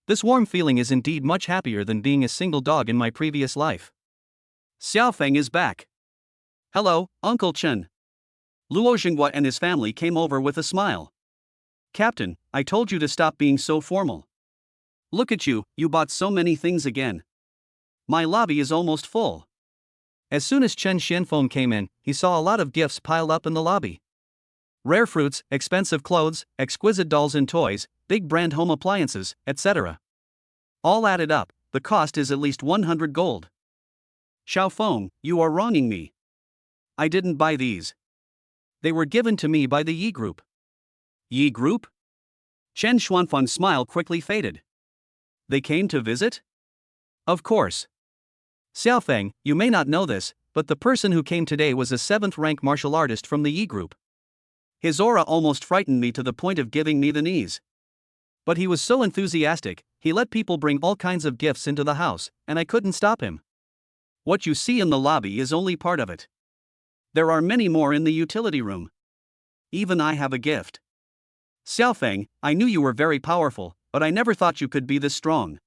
[SPEAKER 1] This warm feeling is indeed much happier than being a single dog in my previous life.
[SPEAKER 2] Xiaofeng is back. Hello, Uncle Chen. Luo Xinghua and his family came over with a smile. Captain, I told you to stop being so formal. Look at you, you bought so many things again. My lobby is almost full.
[SPEAKER 1] As soon as Chen Xianfeng came in, he saw a lot of gifts piled up in the lobby. Rare fruits, expensive clothes, exquisite dolls and toys, big brand home appliances, etc.
[SPEAKER 2] All added up, the cost is at least 100 gold. Xiaofeng, you are wronging me. I didn't buy these. They were given to me by the Yi group. Yi group? Chen Xuanfeng's smile quickly faded. They came to visit? Of course. Xiaofeng, you may not know this, but the person who came today was a 7th rank martial artist from the Yi group. His aura almost frightened me to the point of giving me the knees. But he was so enthusiastic, he let people bring all kinds of gifts into the house, and I couldn't stop him. What you see in the lobby is only part of it. There are many more in the utility room. Even I have a gift. Xiaofeng, I knew you were very powerful, but I never thought you could be this strong.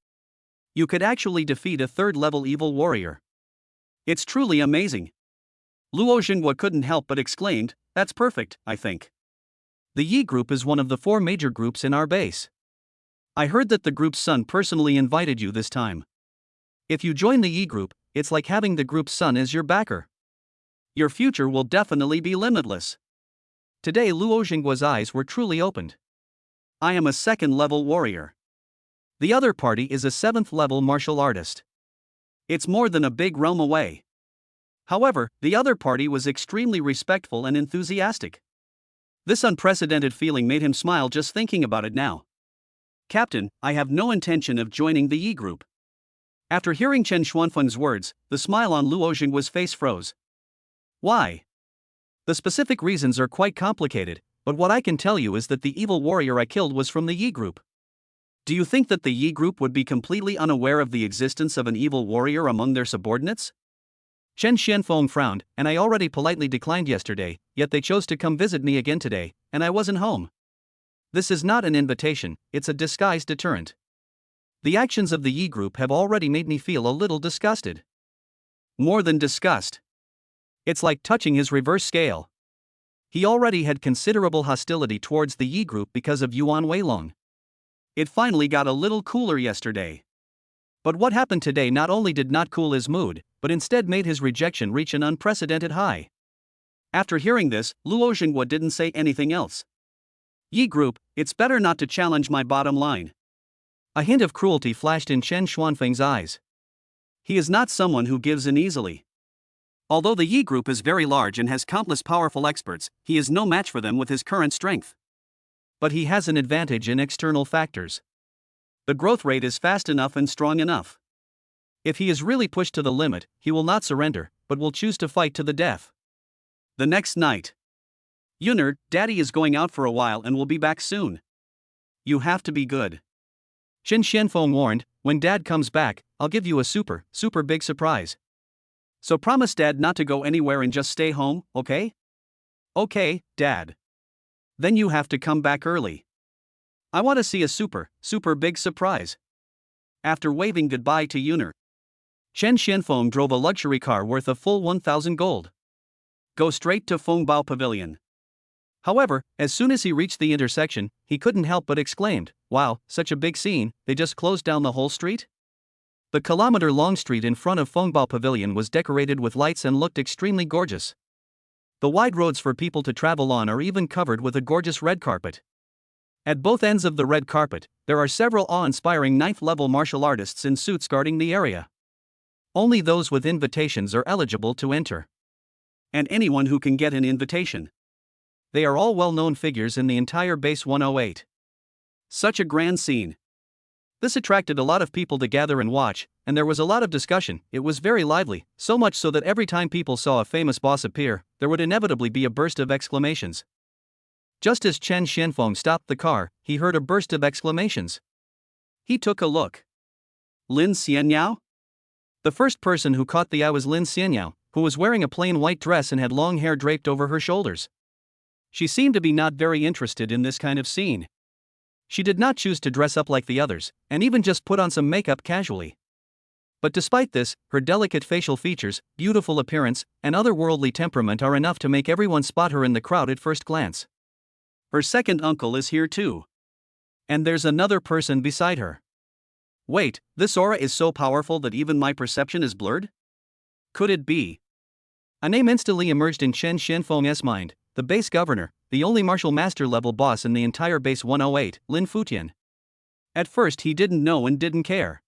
[SPEAKER 2] You could actually defeat a 3rd-level evil warrior. It's truly amazing. Luo Xinghua couldn't help but exclaimed, that's perfect, I think. The Yi group is one of the 4 major groups in our base. I heard that the group's son personally invited you this time. If you join the Yi group, it's like having the group's son as your backer. Your future will definitely be limitless. Today Luo Xinghua's eyes were truly opened. I am a 2nd-level warrior. The other party is a 7th-level martial artist. It's more than a big realm away. However, the other party was extremely respectful and enthusiastic. This unprecedented feeling made him smile just thinking about it now. Captain, I have no intention of joining the Yi group. After hearing Chen Xuanfeng's words, the smile on Luo Xinghua's face froze. Why? The specific reasons are quite complicated, but what I can tell you is that the evil warrior I killed was from the Yi group. Do you think that the Yi group would be completely unaware of the existence of an evil warrior among their subordinates? Chen Xianfeng frowned, and I already politely declined yesterday, yet they chose to come visit me again today, and I wasn't home. This is not an invitation, it's a disguised deterrent. The actions of the Yi group have already made me feel a little disgusted. More than disgust. It's like touching his reverse scale. He already had considerable hostility towards the Yi group because of Yuan Weilong. It finally got a little cooler yesterday. But what happened today not only did not cool his mood, but instead made his rejection reach an unprecedented high. After hearing this, Luo Xinghua didn't say anything else. Yi group, it's better not to challenge my bottom line. A hint of cruelty flashed in Chen Xuanfeng's eyes. He is not someone who gives in easily. Although the Yi group is very large and has countless powerful experts, he is no match for them with his current strength. But he has an advantage in external factors. The growth rate is fast enough and strong enough. If he is really pushed to the limit, he will not surrender, but will choose to fight to the death. The next night. Yuner, Daddy is going out for a while and will be back soon. You have to be good. Chen Xianfeng warned, when Dad comes back, I'll give you a super big surprise. So promise Dad not to go anywhere and just stay home, okay? Okay, Dad. Then you have to come back early. I want to see a super big surprise. After waving goodbye to Yuner, Chen Xianfeng drove a luxury car worth a full 1,000 gold. Go straight to Fengbao Pavilion. However, as soon as he reached the intersection, he couldn't help but exclaimed, wow, such a big scene, they just closed down the whole street? The kilometer-long street in front of Fengbao Pavilion was decorated with lights and looked extremely gorgeous. The wide roads for people to travel on are even covered with a gorgeous red carpet. At both ends of the red carpet, there are several awe-inspiring 9th-level martial artists in suits guarding the area. Only those with invitations are eligible to enter. And anyone who can get an invitation. They are all well-known figures in the entire Base 108. Such a grand scene. This attracted a lot of people to gather and watch, and there was a lot of discussion. It was very lively, so much so that every time people saw a famous boss appear, there would inevitably be a burst of exclamations. Just as Chen Xianfeng stopped the car, he heard a burst of exclamations. He took a look. Lin Xianyao? The first person who caught the eye was Lin Xianyao, who was wearing a plain white dress and had long hair draped over her shoulders. She seemed to be not very interested in this kind of scene. She did not choose to dress up like the others, and even just put on some makeup casually. But despite this, her delicate facial features, beautiful appearance, and otherworldly temperament are enough to make everyone spot her in the crowd at first glance. Her second uncle is here too. And there's another person beside her. Wait, this aura is so powerful that even my perception is blurred? Could it be? A name instantly emerged in Chen Xianfeng's mind, the base governor, the only martial master level boss in the entire Base 108, Lin Futian. At first he didn't know and didn't care.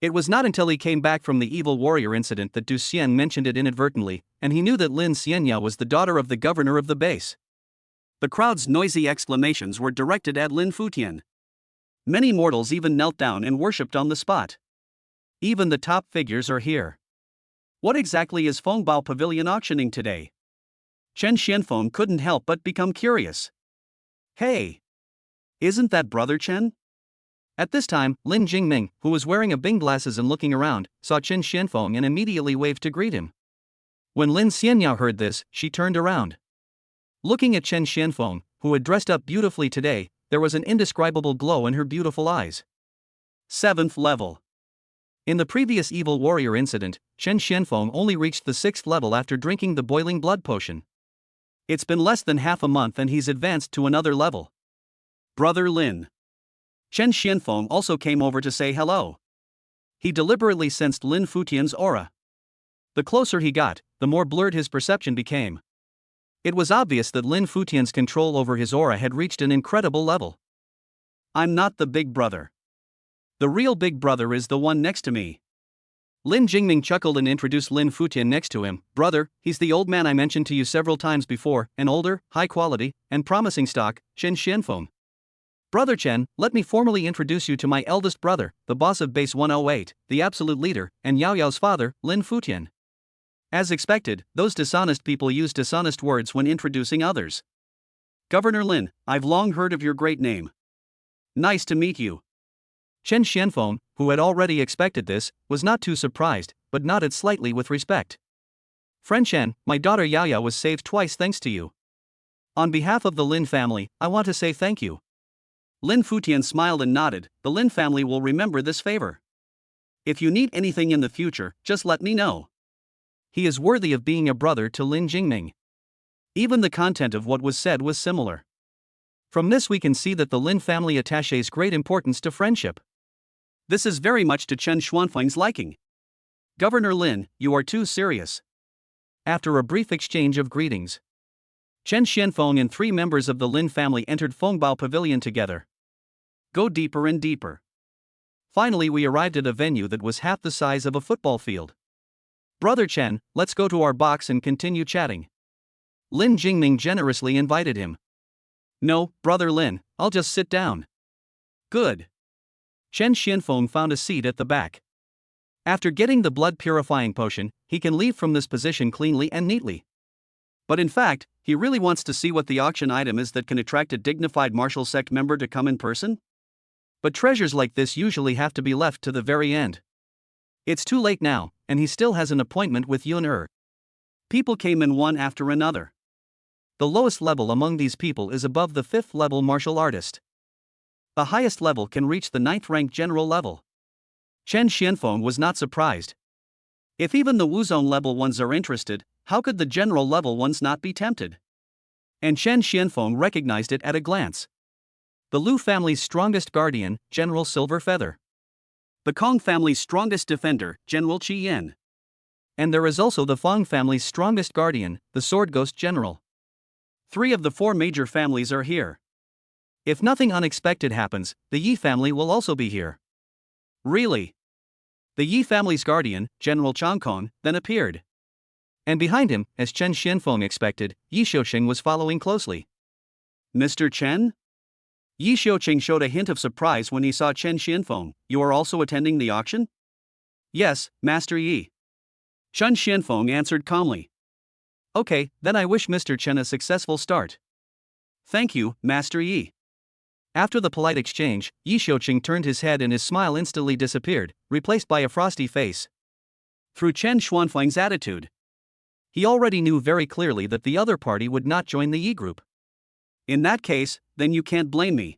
[SPEAKER 1] It was not until he came back from the evil warrior incident that Du Xian mentioned it inadvertently, and he knew that Lin Xianya was the daughter of the governor of the base.
[SPEAKER 2] The crowd's noisy exclamations were directed at Lin Futian. Many mortals even knelt down and worshipped on the spot.
[SPEAKER 1] Even the top figures are here.
[SPEAKER 2] What exactly is Fengbao Pavilion auctioning today? Chen Xianfeng couldn't help but become curious. Hey! Isn't that Brother Chen?
[SPEAKER 1] At this time, Lin Jingming, who was wearing a Bing glasses and looking around, saw Chen Xianfeng and immediately waved to greet him. When Lin Xianyao heard this, she turned around. Looking at Chen Xianfeng, who had dressed up beautifully today, there was an indescribable glow in her beautiful eyes.
[SPEAKER 2] 7th level.
[SPEAKER 1] In the previous evil warrior incident, Chen Xianfeng only reached the 6th level after drinking the boiling blood potion.
[SPEAKER 2] It's been less than half a month and he's advanced to another level. Brother Lin. Chen Xianfeng also came over to say hello. He deliberately sensed Lin Futian's aura. The closer he got, the more blurred his perception became. It was obvious that Lin Futian's control over his aura had reached an incredible level. I'm not the big brother. The real big brother is the one next to me.
[SPEAKER 1] Lin Jingming chuckled and introduced Lin Futian next to him. Brother, he's the old man I mentioned to you several times before, an older, high quality, and promising stock, Chen Xianfeng. Brother Chen, let me formally introduce you to my eldest brother, the boss of Base 108, the absolute leader, and Yao Yao's father, Lin Futian. As expected, those dishonest people use dishonest words when introducing others.
[SPEAKER 2] Governor Lin, I've long heard of your great name. Nice to meet you.
[SPEAKER 1] Chen Xianfeng, who had already expected this, was not too surprised, but nodded slightly with respect. Friend Chen, my daughter Yao Yao was saved twice thanks to you. On behalf of the Lin family, I want to say thank you.
[SPEAKER 2] Lin Futian smiled and nodded. The Lin family will remember this favor. If you need anything in the future, just let me know.
[SPEAKER 1] He is worthy of being a brother to Lin Jingming. Even the content of what was said was similar. From this we can see that the Lin family attaches great importance to friendship.
[SPEAKER 2] This is very much to Chen Xuanfeng's liking. Governor Lin, you are too serious.
[SPEAKER 1] After a brief exchange of greetings, Chen Xianfeng and 3 members of the Lin family entered Fengbao Pavilion together.
[SPEAKER 2] Go deeper and deeper.
[SPEAKER 1] Finally we arrived at a venue that was half the size of a football field. Brother Chen, let's go to our box and continue chatting. Lin Jingming generously invited him.
[SPEAKER 2] No, Brother Lin, I'll just sit down.
[SPEAKER 1] Good. Chen Xianfeng found a seat at the back. After getting the blood purifying potion, he can leave from this position cleanly and neatly.
[SPEAKER 2] But in fact, he really wants to see what the auction item is that can attract a dignified martial sect member to come in person.
[SPEAKER 1] But treasures like this usually have to be left to the very end. It's too late now, and he still has an appointment with Yun.
[SPEAKER 2] People came in one after another.
[SPEAKER 1] The lowest level among these people is above the 5th level martial artist. The highest level can reach the 9th rank general level. Chen Xianfeng was not surprised.
[SPEAKER 2] If even the Wuzong level ones are interested, how could the general level ones not be tempted?
[SPEAKER 1] And Chen Xianfeng recognized it at a glance. The Lu family's strongest guardian, General Silver Feather.
[SPEAKER 2] The Kong family's strongest defender, General Qi Yan.
[SPEAKER 1] And there is also the Fang family's strongest guardian, the Sword Ghost General.
[SPEAKER 2] 3 of the 4 major families are here.
[SPEAKER 1] If nothing unexpected happens, the Yi family will also be here.
[SPEAKER 2] Really?
[SPEAKER 1] The Yi family's guardian, General Changkong, then appeared. And behind him, as Chen Xianfeng expected, Yi Xiuqing was following closely.
[SPEAKER 2] Mr. Chen? Yi Xiuqing showed a hint of surprise when he saw Chen Xianfeng. You are also attending the auction?
[SPEAKER 1] Yes, Master Yi.
[SPEAKER 2] Chen Xianfeng answered calmly.
[SPEAKER 1] Okay, then I wish Mr. Chen a successful start.
[SPEAKER 2] Thank you, Master Yi.
[SPEAKER 1] After the polite exchange, Yi Xiuqing turned his head and his smile instantly disappeared, replaced by a frosty face.
[SPEAKER 2] Through Chen Xuanfeng's attitude,
[SPEAKER 1] he already knew very clearly that the other party would not join the Yi group.
[SPEAKER 2] In that case, then you can't blame me.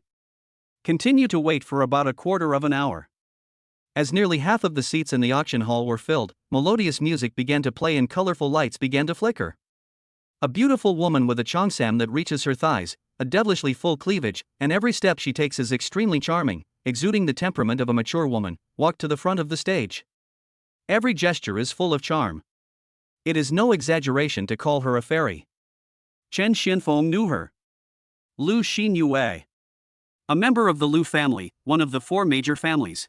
[SPEAKER 1] Continue to wait for about a quarter of an hour. As nearly half of the seats in the auction hall were filled, melodious music began to play and colorful lights began to flicker. A beautiful woman with a cheongsam that reaches her thighs, a devilishly full cleavage, and every step she takes is extremely charming, exuding the temperament of a mature woman, walked to the front of the stage. Every gesture is full of charm. It is no exaggeration to call her a fairy.
[SPEAKER 2] Chen Xianfeng knew her. Lu Xinyue. A member of the Lu family, one of the 4 major families.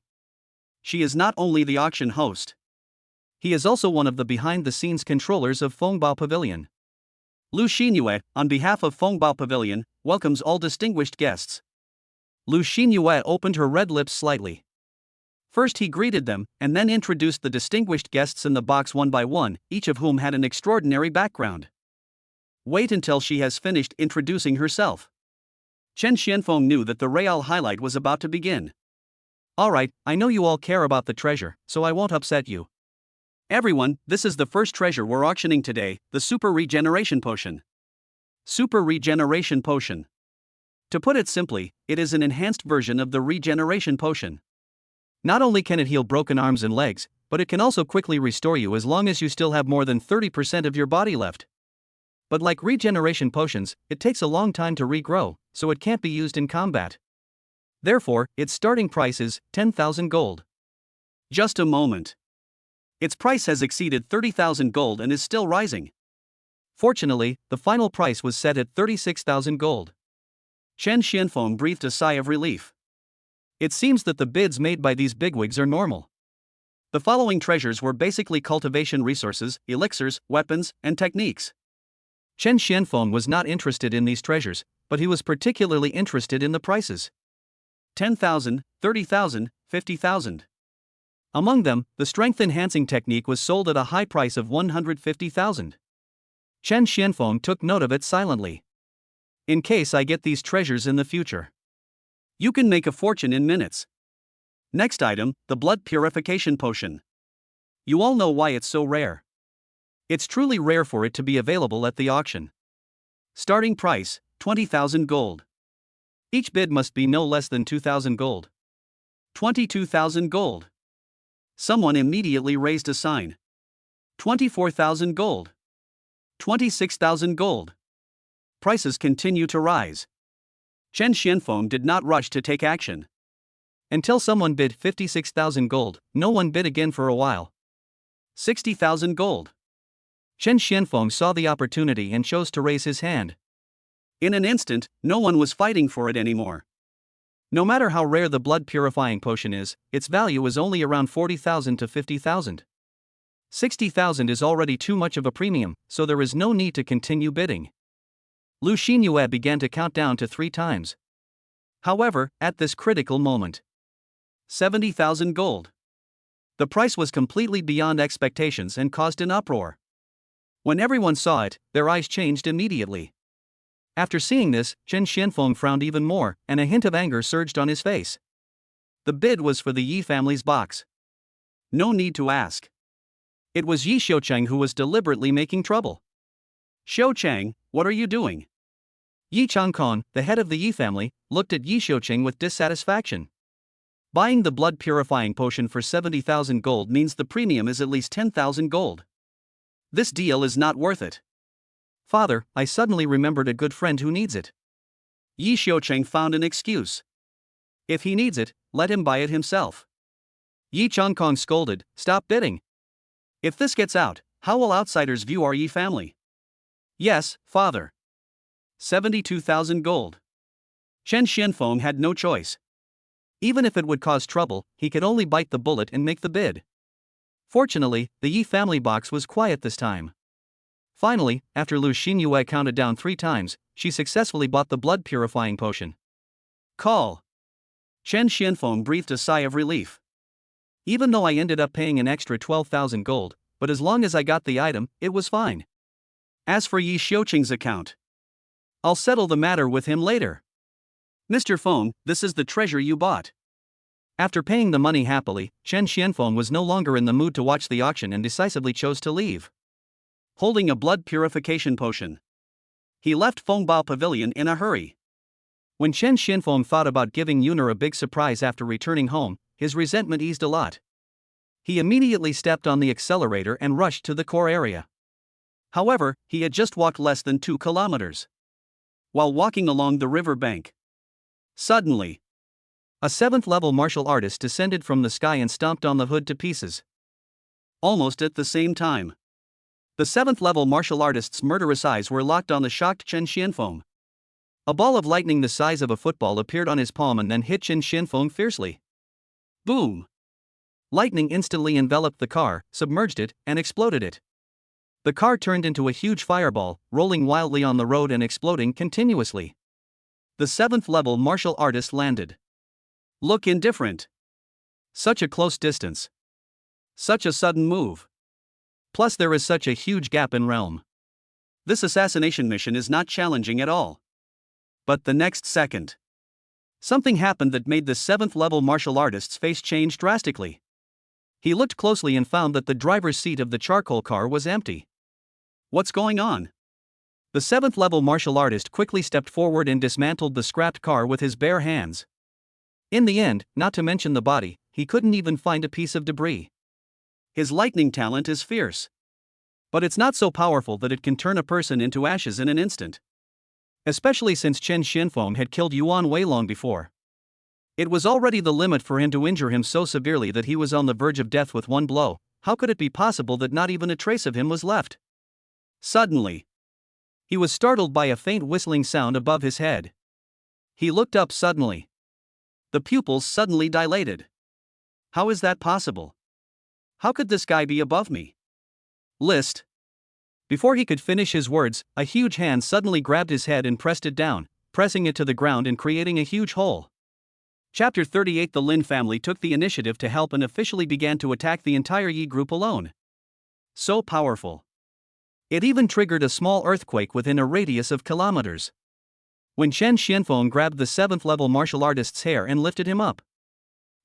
[SPEAKER 2] She is not only the auction host.
[SPEAKER 1] He is also one of the behind-the-scenes controllers of Fongbao Pavilion.
[SPEAKER 2] Lu Xinyue, on behalf of Fongbao Pavilion, welcomes all distinguished guests.
[SPEAKER 1] Lu Xinyue opened her red lips slightly.
[SPEAKER 2] First he greeted them, and then introduced the distinguished guests in the box one by one, each of whom had an extraordinary background. Wait until she has finished introducing herself. Chen Xianfeng knew that the real highlight was about to begin.
[SPEAKER 1] Alright, I know you all care about the treasure, so I won't upset you.
[SPEAKER 2] Everyone, this is the first treasure we're auctioning today, the Super Regeneration Potion. Super Regeneration Potion. To put it simply, it is an enhanced version of the Regeneration Potion.
[SPEAKER 1] Not only can it heal broken arms and legs, but it can also quickly restore you as long as you still have more than 30% of your body left. But like regeneration potions, it takes a long time to regrow, so it can't be used in combat. Therefore, its starting price is 10,000 gold.
[SPEAKER 2] Just a moment. Its price has exceeded 30,000 gold and is still rising.
[SPEAKER 1] Fortunately, the final price was set at 36,000 gold.
[SPEAKER 2] Chen Xianfeng breathed a sigh of relief.
[SPEAKER 1] It seems that the bids made by these bigwigs are normal.
[SPEAKER 2] The following treasures were basically cultivation resources, elixirs, weapons, and techniques.
[SPEAKER 1] Chen Xianfeng was not interested in these treasures, but he was particularly interested in the prices.
[SPEAKER 2] 10,000, 30,000, 50,000.
[SPEAKER 1] Among them, the strength-enhancing technique was sold at a high price of 150,000. Chen Xianfeng took note of it silently. In case I get these treasures in the future,
[SPEAKER 2] you can make a fortune in minutes. Next item, the Blood Purification Potion. You all know why it's so rare. It's truly rare for it to be available at the auction. Starting price, 20,000 gold.
[SPEAKER 1] Each bid must be no less than 2,000 gold.
[SPEAKER 2] 22,000 gold. Someone immediately raised a sign. 24,000 gold. 26,000 gold. Prices continue to rise. Chen Xianfeng did not rush to take action.
[SPEAKER 1] Until someone bid 56,000 gold, no one bid again for a while.
[SPEAKER 2] 60,000 gold.
[SPEAKER 1] Chen Xianfeng saw the opportunity and chose to raise his hand.
[SPEAKER 2] In an instant, no one was fighting for it anymore.
[SPEAKER 1] No matter how rare the blood purifying potion is, its value is only around 40,000 to 50,000. 60,000 is already too much of a premium, so there is no need to continue bidding. Lu Xinyue began to count down to 3 times. However, at this critical moment,
[SPEAKER 2] 70,000 gold. The price was completely beyond expectations and caused an uproar.
[SPEAKER 1] When everyone saw it, their eyes changed immediately. After seeing this, Chen Xianfeng frowned even more, and a hint of anger surged on his face. The bid was for the Yi family's box.
[SPEAKER 2] No need to ask.
[SPEAKER 1] It was Yi Xiucheng who was deliberately making trouble.
[SPEAKER 2] Xiucheng, what are you doing?
[SPEAKER 1] Yi Changkon, the head of the Yi family, looked at Yi Xiucheng with dissatisfaction. Buying the blood purifying potion for 70,000 gold means the premium is at least 10,000 gold. This deal is not worth it. Father, I suddenly remembered a good friend who needs it.
[SPEAKER 2] Yi Xiucheng found an excuse.
[SPEAKER 1] If he needs it, let him buy it himself. Yi Changkong scolded, stop bidding.
[SPEAKER 2] If this gets out, how will outsiders view our Yi family?
[SPEAKER 1] Yes, father.
[SPEAKER 2] 72,000 gold. Chen Xianfeng had no choice.
[SPEAKER 1] Even if it would cause trouble, he could only bite the bullet and make the bid. Fortunately, the Yi family box was quiet this time. Finally, after Lu Xinyue counted down 3 times, she successfully bought the blood purifying potion.
[SPEAKER 2] Call. Chen Xianfeng breathed a sigh of relief.
[SPEAKER 1] Even though I ended up paying an extra 12,000 gold, but as long as I got the item, it was fine.
[SPEAKER 2] As for Yi Xiucheng's account,
[SPEAKER 1] I'll settle the matter with him later.
[SPEAKER 2] Mr. Feng, this is the treasure you bought.
[SPEAKER 1] After paying the money happily, Chen Xianfeng was no longer in the mood to watch the auction and decisively chose to leave.
[SPEAKER 2] Holding a blood purification potion, he left Fongbao Pavilion in a hurry.
[SPEAKER 1] When Chen Xianfeng thought about giving Yuner a big surprise after returning home, his resentment eased a lot. He immediately stepped on the accelerator and rushed to the core area.
[SPEAKER 2] However, he had just walked less than 2 kilometers. While walking along the river bank, suddenly,
[SPEAKER 1] a 7th-level martial artist descended from the sky and stomped on the hood to pieces.
[SPEAKER 2] Almost at the same time, the 7th-level martial artist's murderous eyes were locked on the shocked Chen Xianfeng.
[SPEAKER 1] A ball of lightning the size of a football appeared on his palm and then hit Chen Xianfeng fiercely.
[SPEAKER 2] Boom!
[SPEAKER 1] Lightning instantly enveloped the car, submerged it, and exploded it. The car turned into a huge fireball, rolling wildly on the road and exploding continuously. The 7th level martial artist landed. Look indifferent. Such a close distance. Such a sudden move. Plus there is such a huge gap in realm. This assassination mission is not challenging at all. But the next second, something happened that made the 7th level martial artist's face change drastically. He looked closely and found that the driver's seat of the charcoal car was empty. What's going on? The 7th level martial artist quickly stepped forward and dismantled the scrapped car with his bare hands. In the end, not to mention the body, he couldn't even find a piece of debris. His lightning talent is fierce. But it's not so powerful that it can turn a person into ashes in an instant. Especially since Chen Xianfeng had killed Yuan Wei long before. It was already the limit for him to injure him so severely that he was on the verge of death with one blow. How could it be possible that not even a trace of him was left? Suddenly, he was startled by a faint whistling sound above his head. He looked up suddenly. The pupils suddenly dilated. How is that possible? How could this guy be above me? List. Before he could finish his words, a huge hand suddenly grabbed his head and pressed it down, pressing it to the ground and creating a huge hole. Chapter 38. The Lin family took the initiative to help and officially began to attack the entire Yi group alone. So powerful. It even triggered a small earthquake within a radius of kilometers. When Chen Xianfeng grabbed the 7th level martial artist's hair and lifted him up,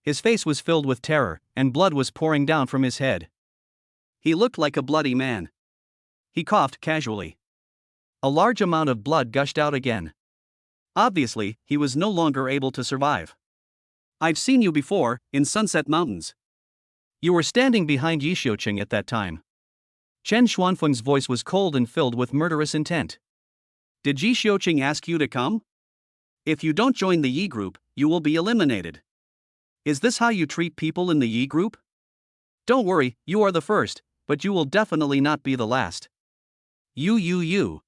[SPEAKER 1] his face was filled with terror, and blood was pouring down from his head. He looked like a bloody man. He coughed casually. A large amount of blood gushed out again. Obviously, he was no longer able to survive. I've seen you before, in Sunset Mountains. You were standing behind Yi Xiuqing at that time. Chen Xuanfeng's voice was cold and filled with murderous intent. Did Yi Xiuqing ask you to come? If you don't join the Yi group, you will be eliminated. Is this how you treat people in the Yi group? Don't worry, you are the first, but you will definitely not be the last. You.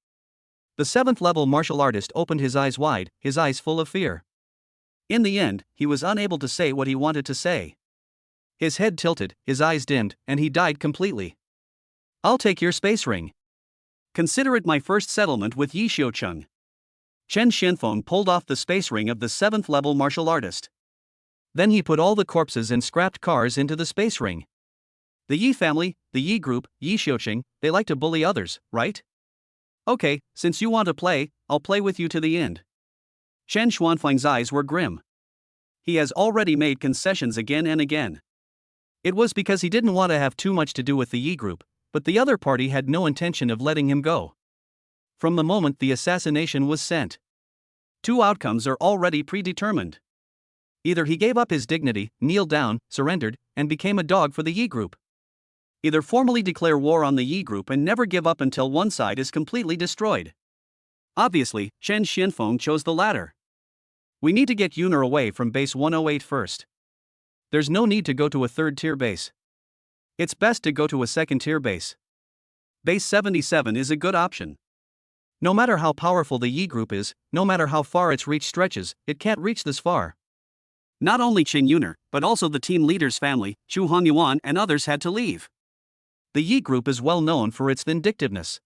[SPEAKER 1] The 7th level martial artist opened his eyes wide, his eyes full of fear. In the end, he was unable to say what he wanted to say. His head tilted, his eyes dimmed, and he died completely. I'll take your space ring. Consider it my first settlement with Yi Xiuqing. Chen Xianfeng pulled off the space ring of the 7th level martial artist. Then he put all the corpses and scrapped cars into the space ring. The Yi family, the Yi group, Yi Xiuqing, they like to bully others, right? Okay, since you want to play, I'll play with you to the end. Chen Xuanfeng's eyes were grim. He has already made concessions again and again. It was because he didn't want to have too much to do with the Yi group, but the other party had no intention of letting him go. From the moment the assassination was sent, 2 outcomes are already predetermined. Either he gave up his dignity, kneeled down, surrendered, and became a dog for the Yi group. Either formally declare war on the Yi group and never give up until one side is completely destroyed. Obviously, Chen Xianfeng chose the latter. We need to get Yuner away from base 108 first. There's no need to go to a 3rd-tier base. It's best to go to a 2nd-tier base. Base 77 is a good option. No matter how powerful the Yi group is, no matter how far its reach stretches, it can't reach this far. Not only Qin Yuner, but also the team leader's family, Chu Hongyuan and others had to leave. The Yi group is well known for its vindictiveness.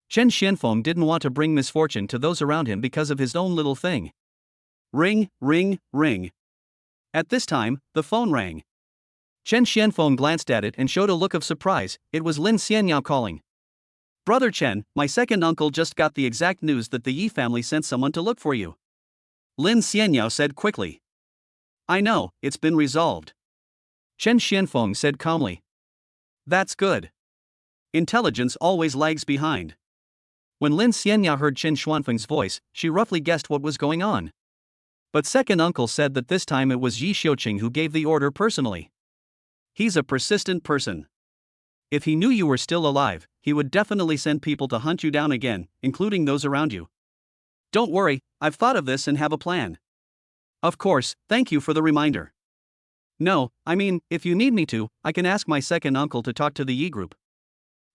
[SPEAKER 1] Chen Xianfeng didn't want to bring misfortune to those around him because of his own little thing. Ring, ring, ring. At this time, the phone rang. Chen Xianfeng glanced at it and showed a look of surprise. It was Lin Xianyao calling. Brother Chen, my second uncle just got the exact news that the Yi family sent someone to look for you. Lin Xianyao said quickly. I know, it's been resolved. Chen Xianfeng said calmly. That's good. Intelligence always lags behind. When Lin Xianyao heard Chen Xuanfeng's voice, she roughly guessed what was going on. But second uncle said that this time it was Yi Xiuqing who gave the order personally. He's a persistent person. If he knew you were still alive, he would definitely send people to hunt you down again, including those around you. Don't worry, I've thought of this and have a plan. Of course, thank you for the reminder. No, I mean, if you need me to, I can ask my second uncle to talk to the Yi group.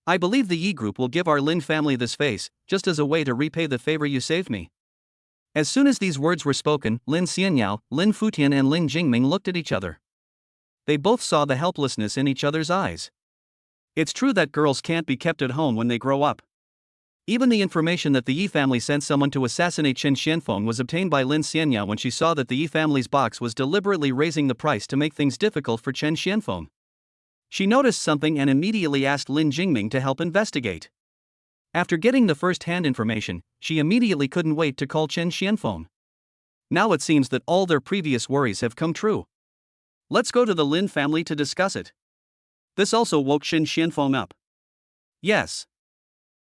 [SPEAKER 1] I believe the Yi group will give our Lin family this face, just as a way to repay the favor you saved me. As soon as these words were spoken, Lin Xianyao, Lin Futian and Lin Jingming looked at each other. They both saw the helplessness in each other's eyes. It's true that girls can't be kept at home when they grow up. Even the information that the Yi family sent someone to assassinate Chen Xianfeng was obtained by Lin Xianya when she saw that the Yi family's box was deliberately raising the price to make things difficult for Chen Xianfeng. She noticed something and immediately asked Lin Jingming to help investigate. After getting the first-hand information, she immediately couldn't wait to call Chen Xianfeng. Now it seems that all their previous worries have come true. Let's go to the Lin family to discuss it. This also woke Chen Xianfeng up. Yes.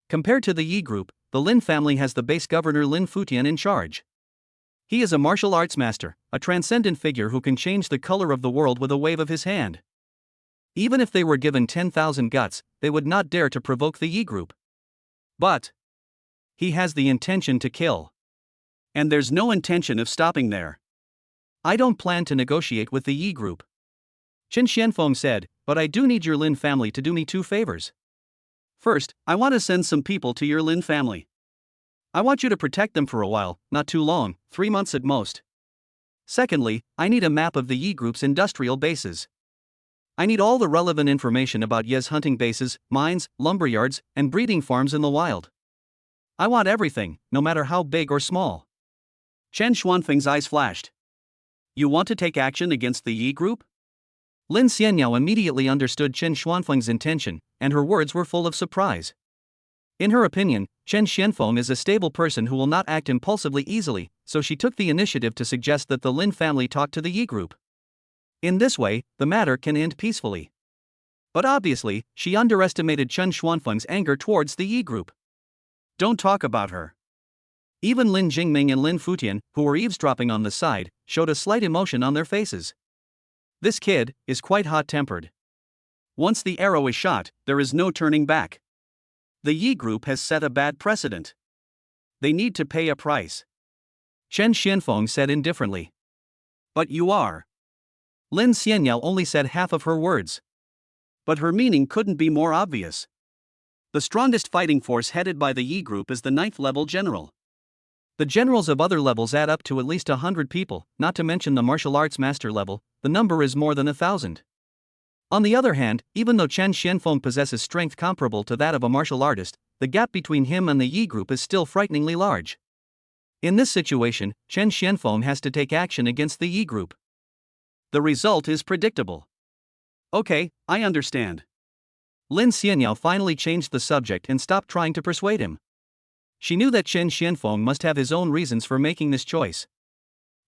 [SPEAKER 1] Compared to the Yi group, the Lin family has the base governor Lin Futian in charge. He is a martial arts master, a transcendent figure who can change the color of the world with a wave of his hand. Even if they were given 10,000 guts, they would not dare to provoke the Yi group. But he has the intention to kill. And there's no intention of stopping there. I don't plan to negotiate with the Yi group. Chen Xianfeng said, but I do need your Lin family to do me two favors. First, I want to send some people to your Lin family. I want you to protect them for a while, not too long, 3 months at most. Secondly, I need a map of the Yi group's industrial bases. I need all the relevant information about Ye's hunting bases, mines, lumberyards, and breeding farms in the wild. I want everything, no matter how big or small. Chen Xuanfeng's eyes flashed. You want to take action against the Yi group? Lin Xianyao immediately understood Chen Xuanfeng's intention, and her words were full of surprise. In her opinion, Chen Xianfeng is a stable person who will not act impulsively easily, so she took the initiative to suggest that the Lin family talk to the Yi group. In this way, the matter can end peacefully. But obviously, she underestimated Chen Xuanfeng's anger towards the Yi group. Don't talk about her. Even Lin Jingming and Lin Futian, who were eavesdropping on the side, showed a slight emotion on their faces. This kid is quite hot-tempered. Once the arrow is shot, there is no turning back. The Yi group has set a bad precedent. They need to pay a price. Chen Xianfeng said indifferently. But you are. Lin Xianyao only said half of her words. But her meaning couldn't be more obvious. The strongest fighting force headed by the Yi group is the 9th level general. The generals of other levels add up to at least 100 people, not to mention the martial arts master level, the number is more than 1,000. On the other hand, even though Chen Xianfeng possesses strength comparable to that of a martial artist, the gap between him and the Yi group is still frighteningly large. In this situation, Chen Xianfeng has to take action against the Yi group. The result is predictable. Okay, I understand. Lin Xianyao finally changed the subject and stopped trying to persuade him. She knew that Chen Xianfeng must have his own reasons for making this choice.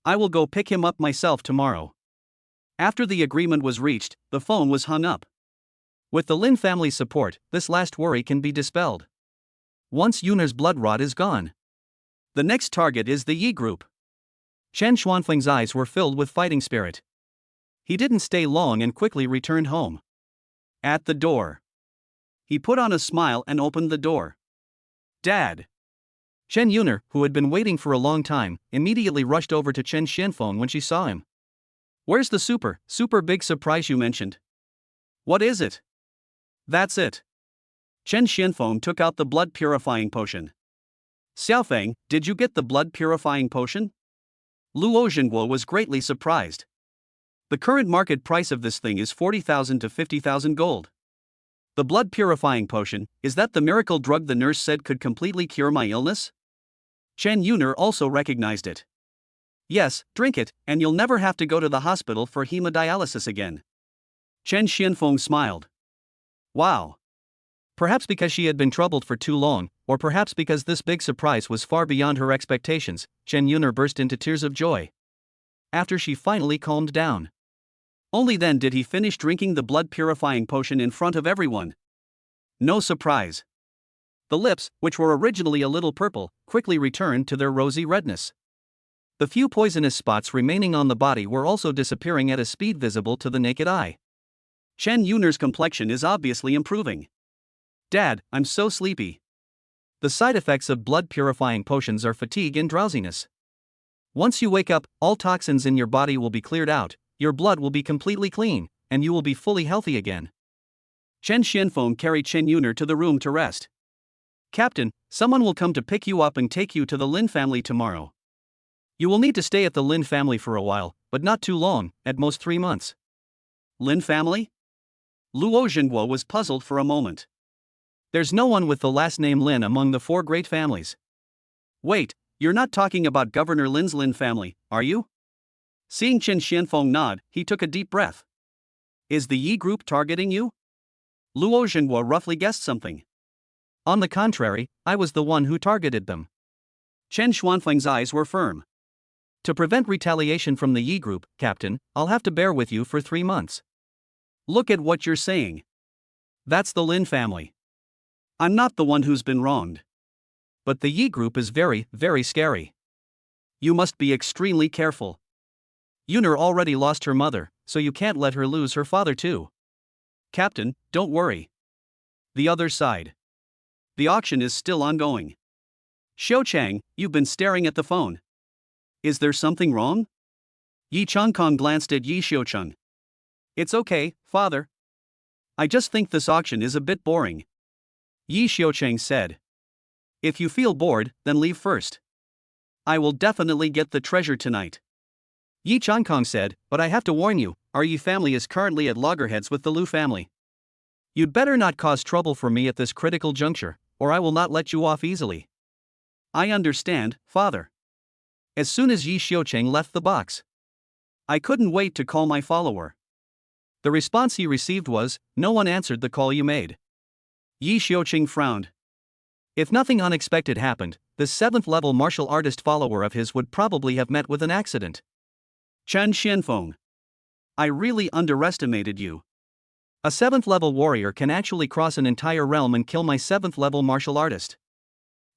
[SPEAKER 1] I will go pick him up myself tomorrow. After the agreement was reached, the phone was hung up. With the Lin family's support, this last worry can be dispelled. Once Yunar's blood rot is gone, the next target is the Yi group. Chen Xuanfeng's eyes were filled with fighting spirit. He didn't stay long and quickly returned home. At the door, he put on a smile and opened the door. Dad! Chen Yunar, who had been waiting for a long time, immediately rushed over to Chen Xianfeng when she saw him. Where's the super big surprise you mentioned? What is it? That's it. Chen Xianfeng took out the blood purifying potion. Xiaofeng, did you get the blood purifying potion? Luo Zhengguo was greatly surprised. The current market price of this thing is 40,000 to 50,000 gold. The blood purifying potion, is that the miracle drug the nurse said could completely cure my illness? Chen Yunar also recognized it. Yes, drink it, and you'll never have to go to the hospital for hemodialysis again. Chen Xianfeng smiled. Wow. Perhaps because she had been troubled for too long, or perhaps because this big surprise was far beyond her expectations, Chen Yunar burst into tears of joy. After she finally calmed down. Only then did he finish drinking the blood purifying potion in front of everyone. No surprise. The lips, which were originally a little purple, quickly returned to their rosy redness. The few poisonous spots remaining on the body were also disappearing at a speed visible to the naked eye. Chen Yunar's complexion is obviously improving. Dad, I'm so sleepy. The side effects of blood purifying potions are fatigue and drowsiness. Once you wake up, all toxins in your body will be cleared out, your blood will be completely clean, and you will be fully healthy again. Chen Xianfeng carried Chen Yunar to the room to rest. Captain, someone will come to pick you up and take you to the Lin family tomorrow. You will need to stay at the Lin family for a while, but not too long, at most 3 months.
[SPEAKER 2] Lin family? Luo Zhenguo was puzzled for a moment.
[SPEAKER 1] There's no one with the last name Lin among the 4 great families.
[SPEAKER 2] Wait, you're not talking about Governor Lin's Lin family, are you? Seeing Chen Xianfeng nod, he took a deep breath. Is the Yi group targeting you? Luo Zhenguo roughly guessed something.
[SPEAKER 1] On the contrary, I was the one who targeted them.
[SPEAKER 2] Chen Xuanfeng's eyes were firm.
[SPEAKER 1] To prevent retaliation from the Yi group, Captain, I'll have to bear with you for 3 months.
[SPEAKER 2] Look at what you're saying.
[SPEAKER 1] That's the Lin family.
[SPEAKER 2] I'm not the one who's been wronged.
[SPEAKER 1] But the Yi group is very, very scary.
[SPEAKER 2] You must be extremely careful.
[SPEAKER 1] Yuner already lost her mother, so you can't let her lose her father too.
[SPEAKER 2] Captain, don't worry. The other side. The auction is still ongoing. Xiao Chang, you've been staring at the phone. Is there something wrong? Yi Changkong glanced at Yi Xiaocheng. It's okay, father. I just think this auction is a bit boring. Yi Xiaocheng said. If you feel bored, then leave first. I will definitely get the treasure tonight.
[SPEAKER 1] Yi Changkong said, but I have to warn you, our Yi family is currently at loggerheads with the Lu family. You'd better not cause trouble for me at this critical juncture, or I will not let you off easily.
[SPEAKER 2] I understand, father.
[SPEAKER 1] As soon as Yi Xiaocheng left the box,
[SPEAKER 2] I couldn't wait to call my follower.
[SPEAKER 1] The response he received was, no one answered the call you made.
[SPEAKER 2] Yi Xiaocheng frowned.
[SPEAKER 1] If nothing unexpected happened, this 7th level martial artist follower of his would probably have met with an accident.
[SPEAKER 2] Chen Xianfeng. I really underestimated you.
[SPEAKER 1] A 7th level warrior can actually cross an entire realm and kill my 7th level martial artist.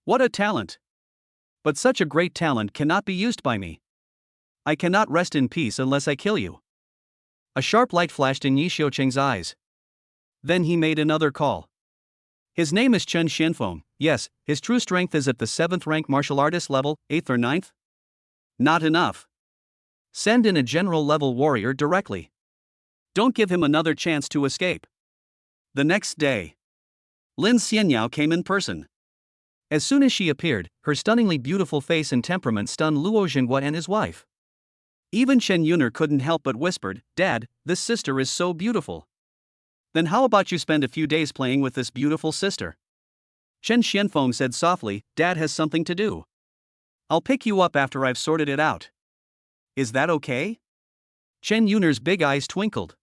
[SPEAKER 2] What a talent! But such a great talent cannot be used by me. I cannot rest in peace unless I kill you.
[SPEAKER 1] A sharp light flashed in Yi Xiaocheng's eyes.
[SPEAKER 2] Then he made another call.
[SPEAKER 1] His name is Chen Xianfeng. Yes, his true strength is at the 7th rank martial artist level, 8th or 9th?
[SPEAKER 2] Not enough.
[SPEAKER 1] Send in a general level warrior directly.
[SPEAKER 2] Don't give him another chance to escape. The next day, Lin Xianyao came in person.
[SPEAKER 1] As soon as she appeared, her stunningly beautiful face and temperament stunned Luo Zhenguo and his wife.
[SPEAKER 2] Even Chen Yuner couldn't help but whispered, Dad, this sister is so beautiful. Then how about you spend a few days playing with this beautiful sister? Chen Xianfeng said softly, Dad has something to do. I'll pick you up after I've sorted it out. Is that okay?
[SPEAKER 1] Chen Yuner's big eyes twinkled.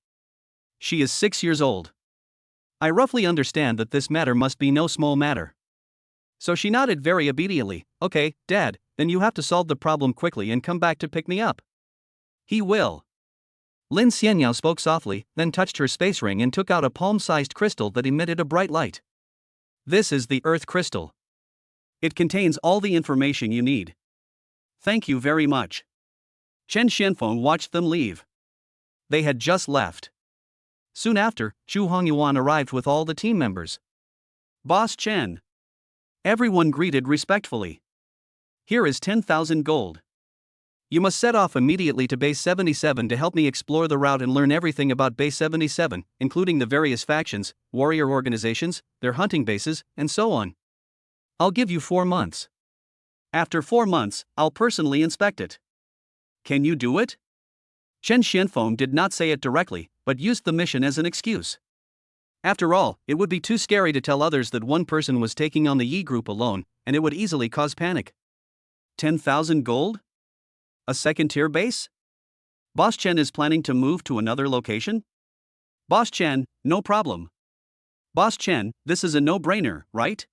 [SPEAKER 2] She is 6 years old.
[SPEAKER 1] I roughly understand that this matter must be no small matter.
[SPEAKER 2] So she nodded very obediently. Okay, Dad, then you have to solve the problem quickly and come back to pick me up. He will.
[SPEAKER 1] Lin Xianyao spoke softly, then touched her space ring and took out a palm-sized crystal that emitted a bright light.
[SPEAKER 2] This is the Earth Crystal. It contains all the information you need. Thank you very much. Chen Xianfeng watched them leave. They had just left.
[SPEAKER 1] Soon after, Zhu Hongyuan arrived with all the team members.
[SPEAKER 2] Boss Chen. Everyone greeted respectfully. Here is 10,000 gold. You must set off immediately to Base 77 to help me explore the route and learn everything about Base 77, including the various factions, warrior organizations, their hunting bases, and so on. I'll give you 4 months. After 4 months, I'll personally inspect it. Can you do it? Chen Xianfeng did not say it directly, but used the mission as an excuse. After all, it would be too scary to tell others that one person was taking on the Yi group alone, and it would easily cause panic. 10,000 gold? A second-tier base? Boss Chen is planning to move to another location? Boss Chen, no problem. Boss Chen, this is a no-brainer, right?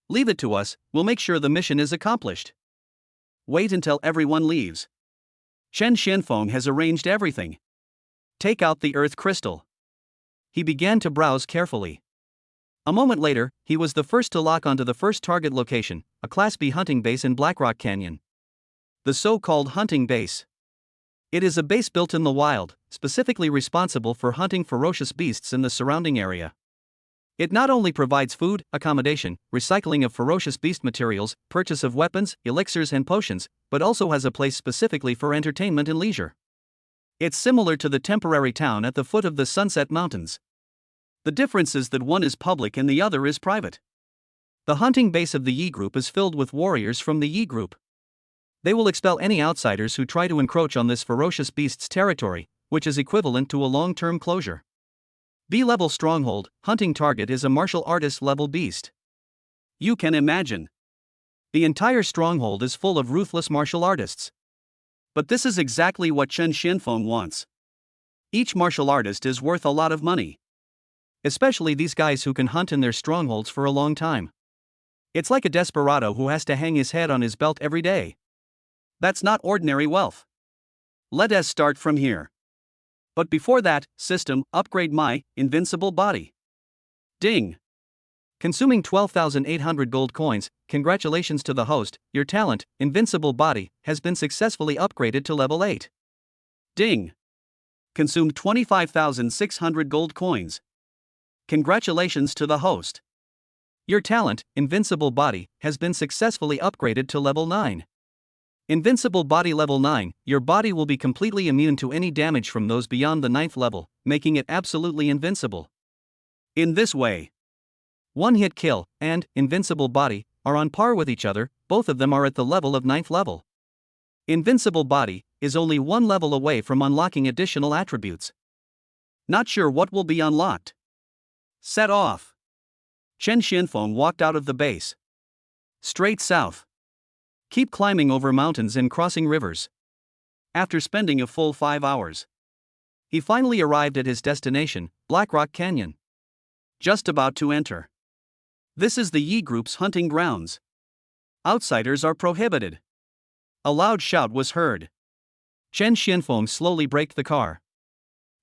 [SPEAKER 2] Leave it to us, we'll make sure the mission is accomplished. Wait until everyone leaves. Chen Xianfeng has arranged everything. Take out the Earth Crystal. He began to browse carefully. A moment later, he was the first to lock onto the first target location, a Class B hunting base in Blackrock Canyon. The so-called hunting base. It is a base built in the wild, specifically responsible for hunting ferocious beasts in the surrounding area. It not only provides food, accommodation, recycling of ferocious beast materials, purchase of weapons, elixirs and potions, but also has a place specifically for entertainment and leisure. It's similar to the temporary town at the foot of the Sunset Mountains. The difference is that one is public and the other is private. The hunting base of the Yi group is filled with warriors from the Yi group. They will expel any outsiders who try to encroach on this ferocious beast's territory,
[SPEAKER 1] which is equivalent to a long-term closure. B-level stronghold, hunting target is a martial artist level beast.
[SPEAKER 2] You can imagine.
[SPEAKER 1] The entire stronghold is full of ruthless martial artists.
[SPEAKER 2] But this is exactly what Chen Xianfeng wants. Each martial artist is worth a lot of money.
[SPEAKER 1] Especially these guys who can hunt in their strongholds for a long time. It's like a desperado who has to hang his head on his belt every day.
[SPEAKER 2] That's not ordinary wealth. Let us start from here. But before that, system, upgrade my invincible body. Ding.
[SPEAKER 1] Consuming 12,800 gold coins, congratulations to the host, your talent, invincible body, has been successfully upgraded to level 8.
[SPEAKER 2] Ding. Consumed 25,600 gold coins. Congratulations to the host.
[SPEAKER 1] Your talent, invincible body, has been successfully upgraded to level 9. Invincible body level 9, your body will be completely immune to any damage from those beyond the 9th level, making it absolutely invincible.
[SPEAKER 2] In this way,
[SPEAKER 1] one-hit kill and invincible body are on par with each other, both of them are at the level of 9th level. Invincible body is only one level away from unlocking additional attributes.
[SPEAKER 2] Not sure what will be unlocked. Set off. Chen Xianfeng walked out of the base. Straight south.
[SPEAKER 1] Keep climbing over mountains and crossing rivers.
[SPEAKER 2] After spending a full 5 hours,
[SPEAKER 1] he finally arrived at his destination, Blackrock Canyon.
[SPEAKER 2] Just about to enter. This is the Yi Group's hunting grounds. Outsiders are prohibited. A loud shout was heard.
[SPEAKER 1] Chen Xianfeng slowly braked the car.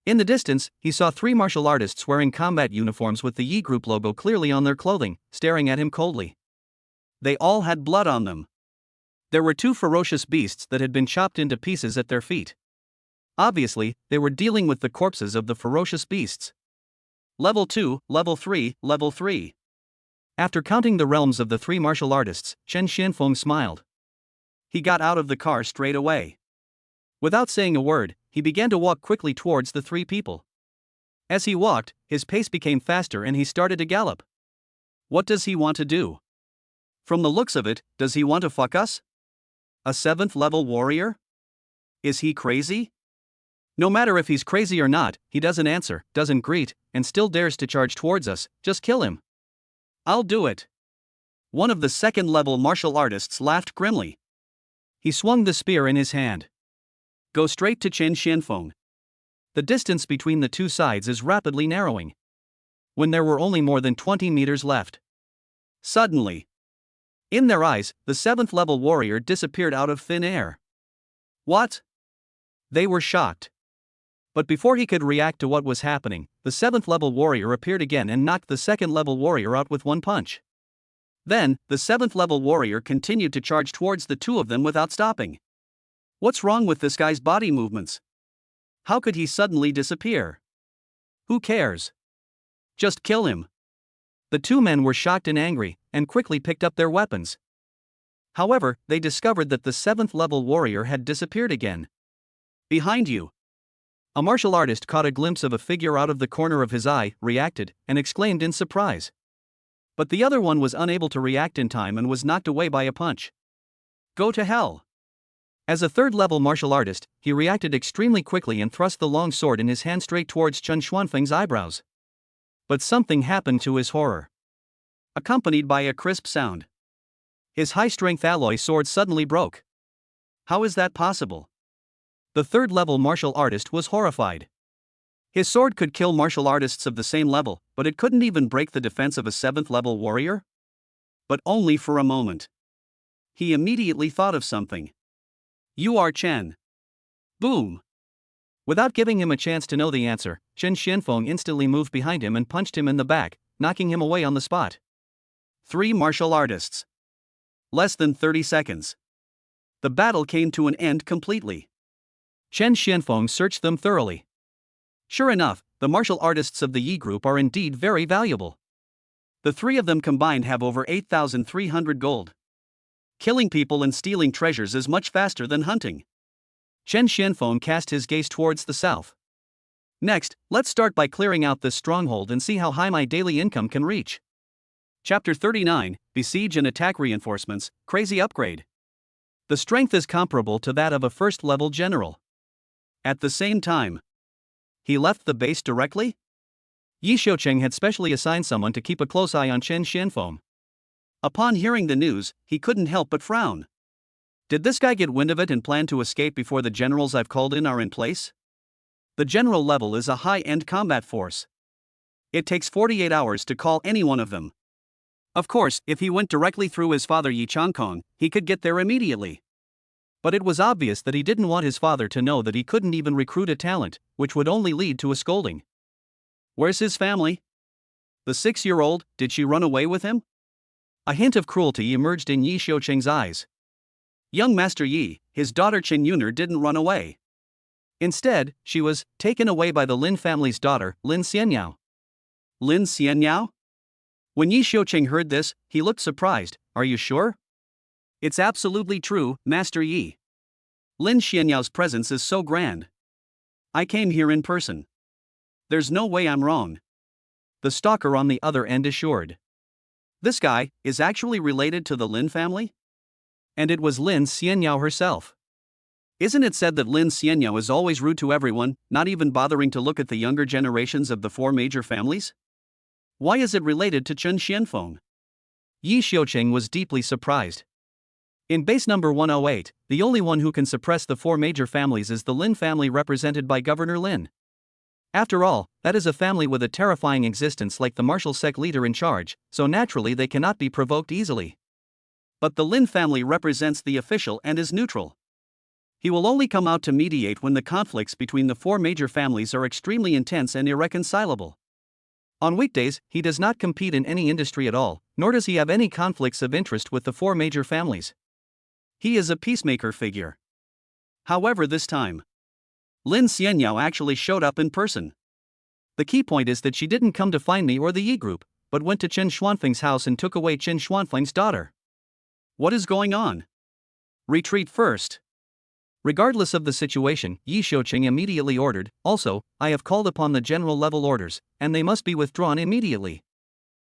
[SPEAKER 1] In the distance, he saw 3 martial artists wearing combat uniforms with the Yi Group logo clearly on their clothing, staring at him coldly.
[SPEAKER 2] They all had blood on them. There were 2 ferocious beasts that had been chopped into pieces at their feet.
[SPEAKER 1] Obviously, they were dealing with the corpses of the ferocious beasts.
[SPEAKER 2] Level 2, Level 3, Level 3.
[SPEAKER 1] After counting the realms of the 3 martial artists, Chen Xianfeng smiled.
[SPEAKER 2] He got out of the car straight away.
[SPEAKER 1] Without saying a word, he began to walk quickly towards the 3 people. As he walked, his pace became faster and he started to gallop.
[SPEAKER 2] What does he want to do? From the looks of it, does he want to fuck us? A 7th level warrior? Is he crazy?
[SPEAKER 1] No matter if he's crazy or not, he doesn't answer, doesn't greet, and still dares to charge towards us. Just kill him.
[SPEAKER 2] I'll do it. One of the 2nd level martial artists laughed grimly.
[SPEAKER 1] He swung the spear in his hand.
[SPEAKER 2] Go straight to Chen Xianfeng.
[SPEAKER 1] The distance between the 2 sides is rapidly narrowing. When there were only more than 20 meters left,
[SPEAKER 2] suddenly, in their eyes, the 7th level warrior disappeared out of thin air. What?
[SPEAKER 1] They were shocked. But before he could react to what was happening, the 7th level warrior appeared again and knocked the 2nd level warrior out with one punch.
[SPEAKER 2] Then, the 7th level warrior continued to charge towards the 2 of them without stopping. What's wrong with this guy's body movements? How could he suddenly disappear?
[SPEAKER 1] Who cares?
[SPEAKER 2] Just kill him.
[SPEAKER 1] The 2 men were shocked and angry, and quickly picked up their weapons. However, they discovered that the 7th level warrior had disappeared again.
[SPEAKER 2] Behind you.
[SPEAKER 1] A martial artist caught a glimpse of a figure out of the corner of his eye, reacted, and exclaimed in surprise. But the other one was unable to react in time and was knocked away by a punch.
[SPEAKER 2] Go to hell.
[SPEAKER 1] As a 3rd level martial artist, he reacted extremely quickly and thrust the long sword in his hand straight towards Chen Xianfeng's eyebrows. But something happened to his horror.
[SPEAKER 2] Accompanied by a crisp sound.
[SPEAKER 1] His high-strength alloy sword suddenly broke.
[SPEAKER 2] How is that possible?
[SPEAKER 1] The 3rd level martial artist was horrified.
[SPEAKER 2] His sword could kill martial artists of the same level, but it couldn't even break the defense of a 7th level warrior? But only for a moment. He immediately thought of something. You are Chen. Boom.
[SPEAKER 1] Without giving him a chance to know the answer, Chen Xianfeng instantly moved behind him and punched him in the back, knocking him away on the spot.
[SPEAKER 2] 3 martial artists. Less than 30 seconds. The battle came to an end completely.
[SPEAKER 1] Chen Xianfeng searched them thoroughly.
[SPEAKER 2] Sure enough, the martial artists of the Yi Group are indeed very valuable. The 3 of them combined have over 8,300 gold. Killing people and stealing treasures is much faster than hunting.
[SPEAKER 1] Chen Xianfeng cast his gaze towards the south.
[SPEAKER 2] Next, let's start by clearing out this stronghold and see how high my daily income can reach. Chapter 39, Besiege and Attack Reinforcements, Crazy Upgrade. The strength is comparable to that of a 1st level general. At the same time,
[SPEAKER 1] He left the base directly? Yi Xiuqing had specially assigned someone to keep a close eye on Chen Xianfeng. Upon hearing the news, he couldn't help but frown. Did this guy get wind of it and plan to escape before the generals I've called in are in place? The general level is a high-end combat force. It takes 48 hours to call any one of them. Of course, if he went directly through his father Yi Changkong, he could get there immediately. But it was obvious that he didn't want his father to know that he couldn't even recruit a talent, which would only lead to a scolding. Where's his family? The 6-year-old, did she run away with him? A hint of cruelty emerged in Yi Xiuqing's eyes. Young Master Yi, his daughter Chen Yuner didn't run away. Instead, she was taken away by the Lin family's daughter, Lin Xianyao. Lin Xianyao? When Yi Xiuqing heard this, he looked surprised. Are you sure? It's absolutely true, Master Yi. Lin Xianyao's presence is so grand. I came here in person. There's no way I'm wrong. The stalker on the other end assured. This guy is actually related to the Lin family? And it was Lin Xianyao herself. Isn't it said that Lin Xianyao is always rude to everyone, not even bothering to look at the younger generations of the 4 major families? Why is it related to Chen Xianfeng? Yi Xiuqing was deeply surprised. In base number 108, the only one who can suppress the 4 major families is the Lin family represented by Governor Lin. After all, that is a family with a terrifying existence like the martial sect leader in charge, so naturally they cannot be provoked easily. But the Lin family represents the official and is neutral. He will only come out to mediate when the conflicts between the 4 major families are extremely intense and irreconcilable. On weekdays, he does not compete in any industry at all, nor does he have any conflicts of interest with the 4 major families. He is a peacemaker figure. However, this time, Lin Xianyao actually showed up in person. The key point is that she didn't come to find me or the Yi group, but went to Chen Xuanfeng's house and took away Chen Xuanfeng's daughter. What is going on? Retreat first. Regardless of the situation, Yi Xiuqing immediately ordered, also, I have called upon the general level orders, and they must be withdrawn immediately.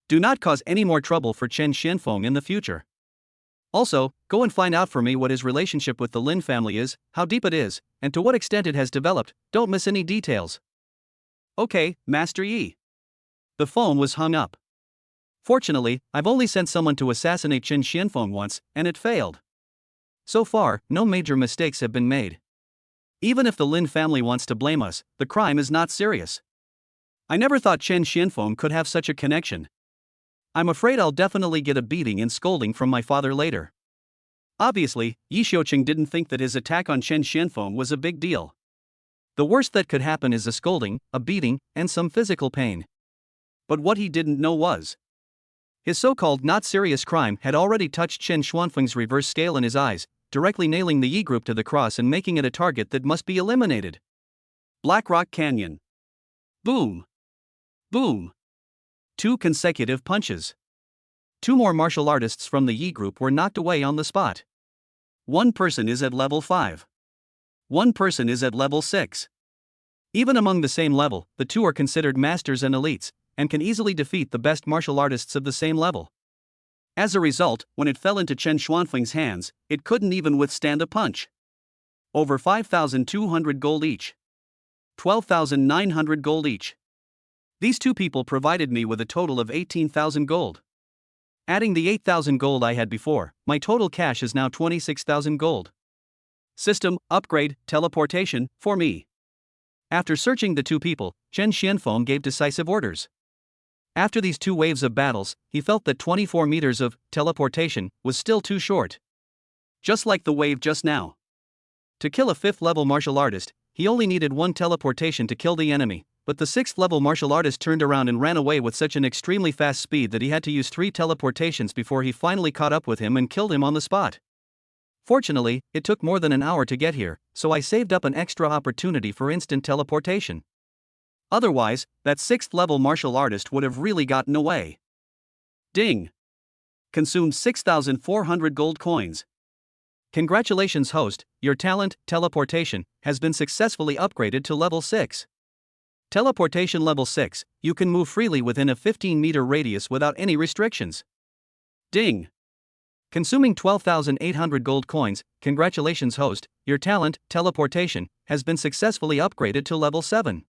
[SPEAKER 1] Do not cause any more trouble for Chen Xianfeng in the future. Also, go and find out for me what his relationship with the Lin family is, how deep it is, and to what extent it has developed. Don't miss any details. Okay, Master Yi. The phone was hung up. Fortunately, I've only sent someone to assassinate Chen Xianfeng once, and it failed. So far, no major mistakes have been made. Even if the Lin family wants to blame us, the crime is not serious. I never thought Chen Xianfeng could have such a connection. I'm afraid I'll definitely get a beating and scolding from my father later. Obviously, Yi Xiuqing didn't think that his attack on Chen Xianfeng was a big deal. The worst that could happen is a scolding, a beating, and some physical pain. But what he didn't know was his so-called not serious crime had already touched Chen Xuanfeng's reverse scale in his eyes, directly nailing the Yi group to the cross and making it a target that must be eliminated. Black Rock Canyon. Boom. Boom. 2 consecutive punches. 2 more martial artists from the Yi group were knocked away on the spot. One person is at level 5. One person is at level 6. Even among the same level, the 2 are considered masters and elites, and can easily defeat the best martial artists of the same level. As a result, when it fell into Chen Xuanfeng's hands, it couldn't even withstand a punch. Over 5,200 gold each. 12,900 gold each. These 2 people provided me with a total of 18,000 gold. Adding the 8,000 gold I had before, my total cash is now 26,000 gold. System, upgrade, teleportation, for me. After searching the 2 people, Chen Xianfeng gave decisive orders. After these 2 waves of battles, he felt that 24 meters of teleportation was still too short. Just like the wave just now. To kill a 5th level martial artist, he only needed 1 teleportation to kill the enemy, but the 6th level martial artist turned around and ran away with such an extremely fast speed that he had to use 3 teleportations before he finally caught up with him and killed him on the spot. Fortunately, it took more than an hour to get here, so I saved up an extra opportunity for instant teleportation. Otherwise, that 6th level martial artist would have really gotten away. Ding! Consumed 6,400 gold coins. Congratulations host, your talent, teleportation, has been successfully upgraded to level 6. Teleportation level 6, you can move freely within a 15-meter radius without any restrictions. Ding! Consuming 12,800 gold coins, congratulations host, your talent, teleportation, has been successfully upgraded to level 7.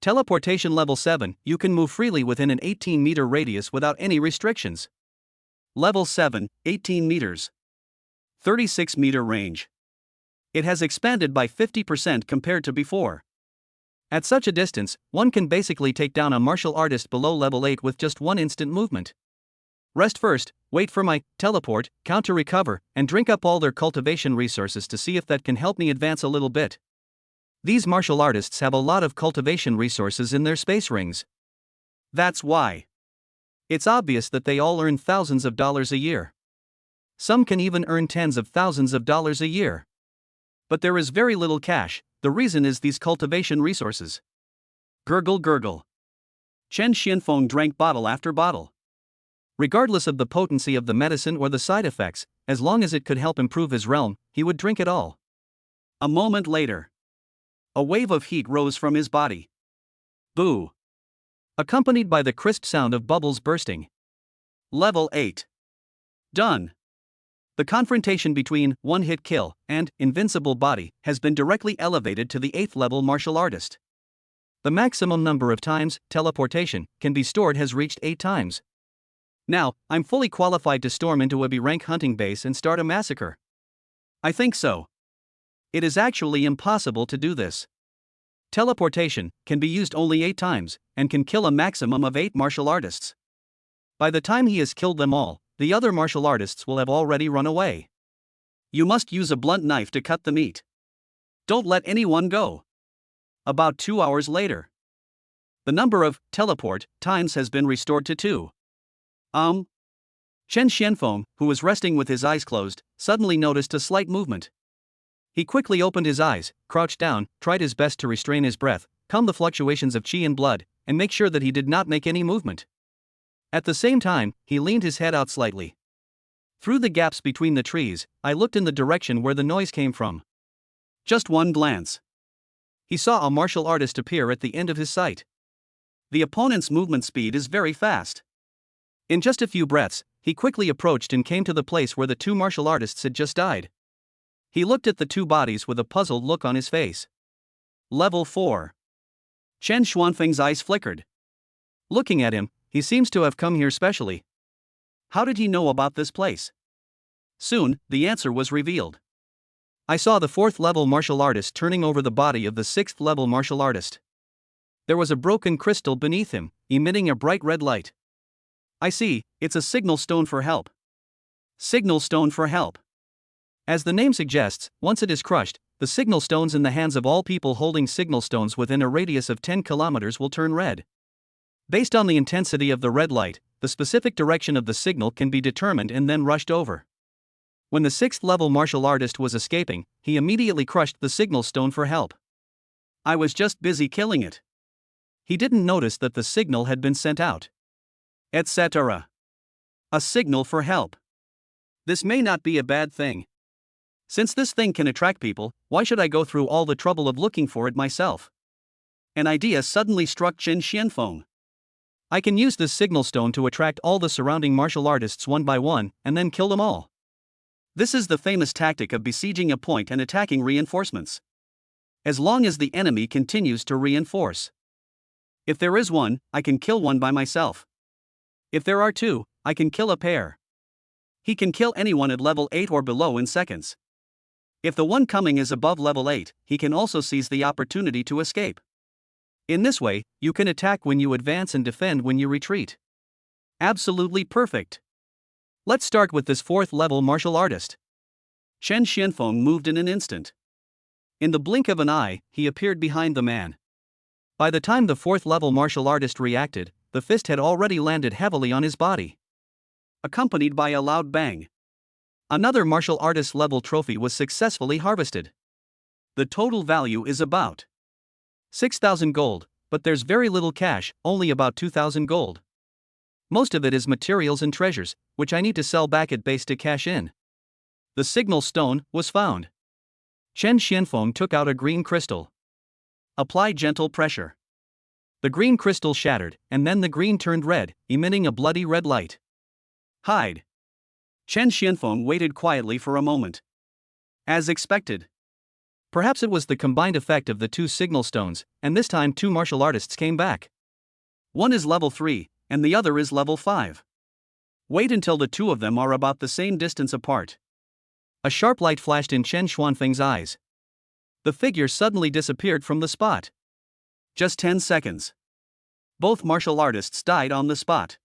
[SPEAKER 1] Teleportation level 7, you can move freely within an 18-meter radius without any restrictions. Level 7, 18 meters. 36-meter range. It has expanded by 50% compared to before. At such a distance, one can basically take down a martial artist below level 8 with just one instant movement. Rest first, wait for my teleport count to recover, and drink up all their cultivation resources to see if that can help me advance a little bit. These martial artists have a lot of cultivation resources in their space rings. That's why. It's obvious that they all earn thousands of dollars a year. Some can even earn tens of thousands of dollars a year. But there is very little cash. The reason is these cultivation resources. Gurgle gurgle. Chen Xianfeng drank bottle after bottle. Regardless of the potency of the medicine or the side effects, as long as it could help improve his realm, he would drink it all. A moment later, a wave of heat rose from his body. Boo! Accompanied by the crisp sound of bubbles bursting. Level 8. Done. The confrontation between one-hit kill and invincible body has been directly elevated to the 8th level martial artist. The maximum number of times teleportation can be stored has reached 8 times. Now, I'm fully qualified to storm into a B-rank hunting base and start a massacre. I think so. It is actually impossible to do this. Teleportation can be used only 8 times and can kill a maximum of 8 martial artists. By the time he has killed them all, the other martial artists will have already run away. You must use a blunt knife to cut the meat. Don't let anyone go. About 2 hours later, the number of teleport times has been restored to 2. Chen Xianfeng, who was resting with his eyes closed, suddenly noticed a slight movement. He quickly opened his eyes, crouched down, tried his best to restrain his breath, calm the fluctuations of qi and blood, and make sure that he did not make any movement. At the same time, he leaned his head out slightly. Through the gaps between the trees, I looked in the direction where the noise came from. Just one glance. He saw a martial artist appear at the end of his sight. The opponent's movement speed is very fast. In just a few breaths, he quickly approached and came to the place where the 2 martial artists had just died. He looked at the 2 bodies with a puzzled look on his face. Level 4. Chen Xuanfeng's eyes flickered. Looking at him, he seems to have come here specially. How did he know about this place? Soon, the answer was revealed. I saw the 4th level martial artist turning over the body of the 6th level martial artist. There was a broken crystal beneath him, emitting a bright red light. I see, it's a signal stone for help. Signal stone for help. As the name suggests, once it is crushed, the signal stones in the hands of all people holding signal stones within a radius of 10 kilometers will turn red. Based on the intensity of the red light, the specific direction of the signal can be determined and then rushed over. When the 6th level martial artist was escaping, he immediately crushed the signal stone for help. I was just busy killing it. He didn't notice that the signal had been sent out. Etc. A signal for help. This may not be a bad thing. Since this thing can attract people, why should I go through all the trouble of looking for it myself? An idea suddenly struck Chen Xianfeng. I can use this signal stone to attract all the surrounding martial artists one by one, and then kill them all. This is the famous tactic of besieging a point and attacking reinforcements. As long as the enemy continues to reinforce. If there is one, I can kill one by myself. If there are 2, I can kill a pair. He can kill anyone at level 8 or below in seconds. If the one coming is above level 8, he can also seize the opportunity to escape. In this way, you can attack when you advance and defend when you retreat. Absolutely perfect. Let's start with this 4th level martial artist. Chen Xianfeng moved in an instant. In the blink of an eye, he appeared behind the man. By the time the 4th level martial artist reacted, the fist had already landed heavily on his body, accompanied by a loud bang. Another martial artist level trophy was successfully harvested. The total value is about 6,000 gold, but there's very little cash, only about 2,000 gold. Most of it is materials and treasures, which I need to sell back at base to cash in. The signal stone was found. Chen Xianfeng took out a green crystal. Apply gentle pressure. The green crystal shattered, and then the green turned red, emitting a bloody red light. Hide. Chen Xianfeng waited quietly for a moment. As expected. Perhaps it was the combined effect of the two signal stones, and this time two martial artists came back.
[SPEAKER 2] One is level 3, and the other is level 5. Wait until the two of them are about the same distance apart.
[SPEAKER 1] A sharp light flashed in Chen Xuanfeng's eyes. The figure suddenly disappeared from the spot.
[SPEAKER 2] Just 10 seconds. Both martial artists died on the spot.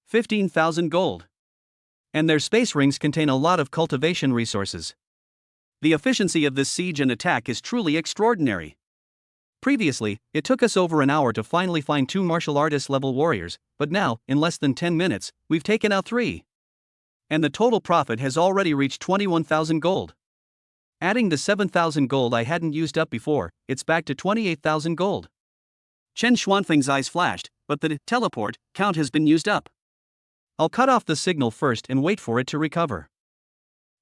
[SPEAKER 2] 15,000 gold.
[SPEAKER 1] And their space rings contain a lot of cultivation resources.
[SPEAKER 2] The efficiency of this siege and attack is truly extraordinary.
[SPEAKER 1] Previously, it took us over an hour to finally find two martial artist level warriors, but now, in less than 10 minutes, we've taken out 3.
[SPEAKER 2] And the total profit has already reached 21,000 gold.
[SPEAKER 1] Adding the 7,000 gold I hadn't used up before, it's back to 28,000 gold.
[SPEAKER 2] Chen Xuanfeng's eyes flashed, but the teleport count has been used up.
[SPEAKER 1] I'll cut off the signal first and wait for it to recover.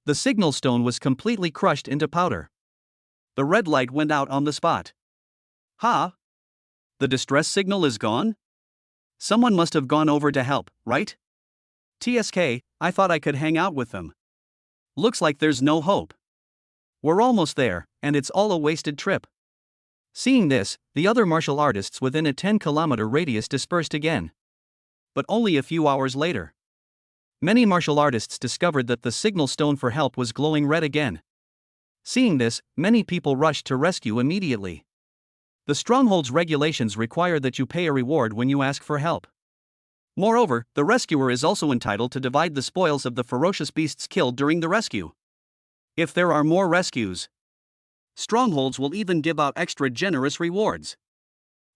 [SPEAKER 1] The signal stone was completely crushed into powder.
[SPEAKER 2] The red light went out on the spot. Ha! The distress signal is gone? Someone must have gone over to help, right? TSK, I thought I could hang out with them. Looks like there's no hope.
[SPEAKER 1] We're almost there, and it's all a wasted trip. Seeing this, the other martial artists within a 10-kilometer radius dispersed again.
[SPEAKER 2] But only a few hours later.
[SPEAKER 1] Many martial artists discovered that the signal stone for help was glowing red again. Seeing this, many people rushed to rescue immediately. The stronghold's regulations require that you pay a reward when you ask for help.
[SPEAKER 2] Moreover, the rescuer is also entitled to divide the spoils of the ferocious beasts killed during the rescue. If there are more rescues, strongholds will even give out extra generous rewards.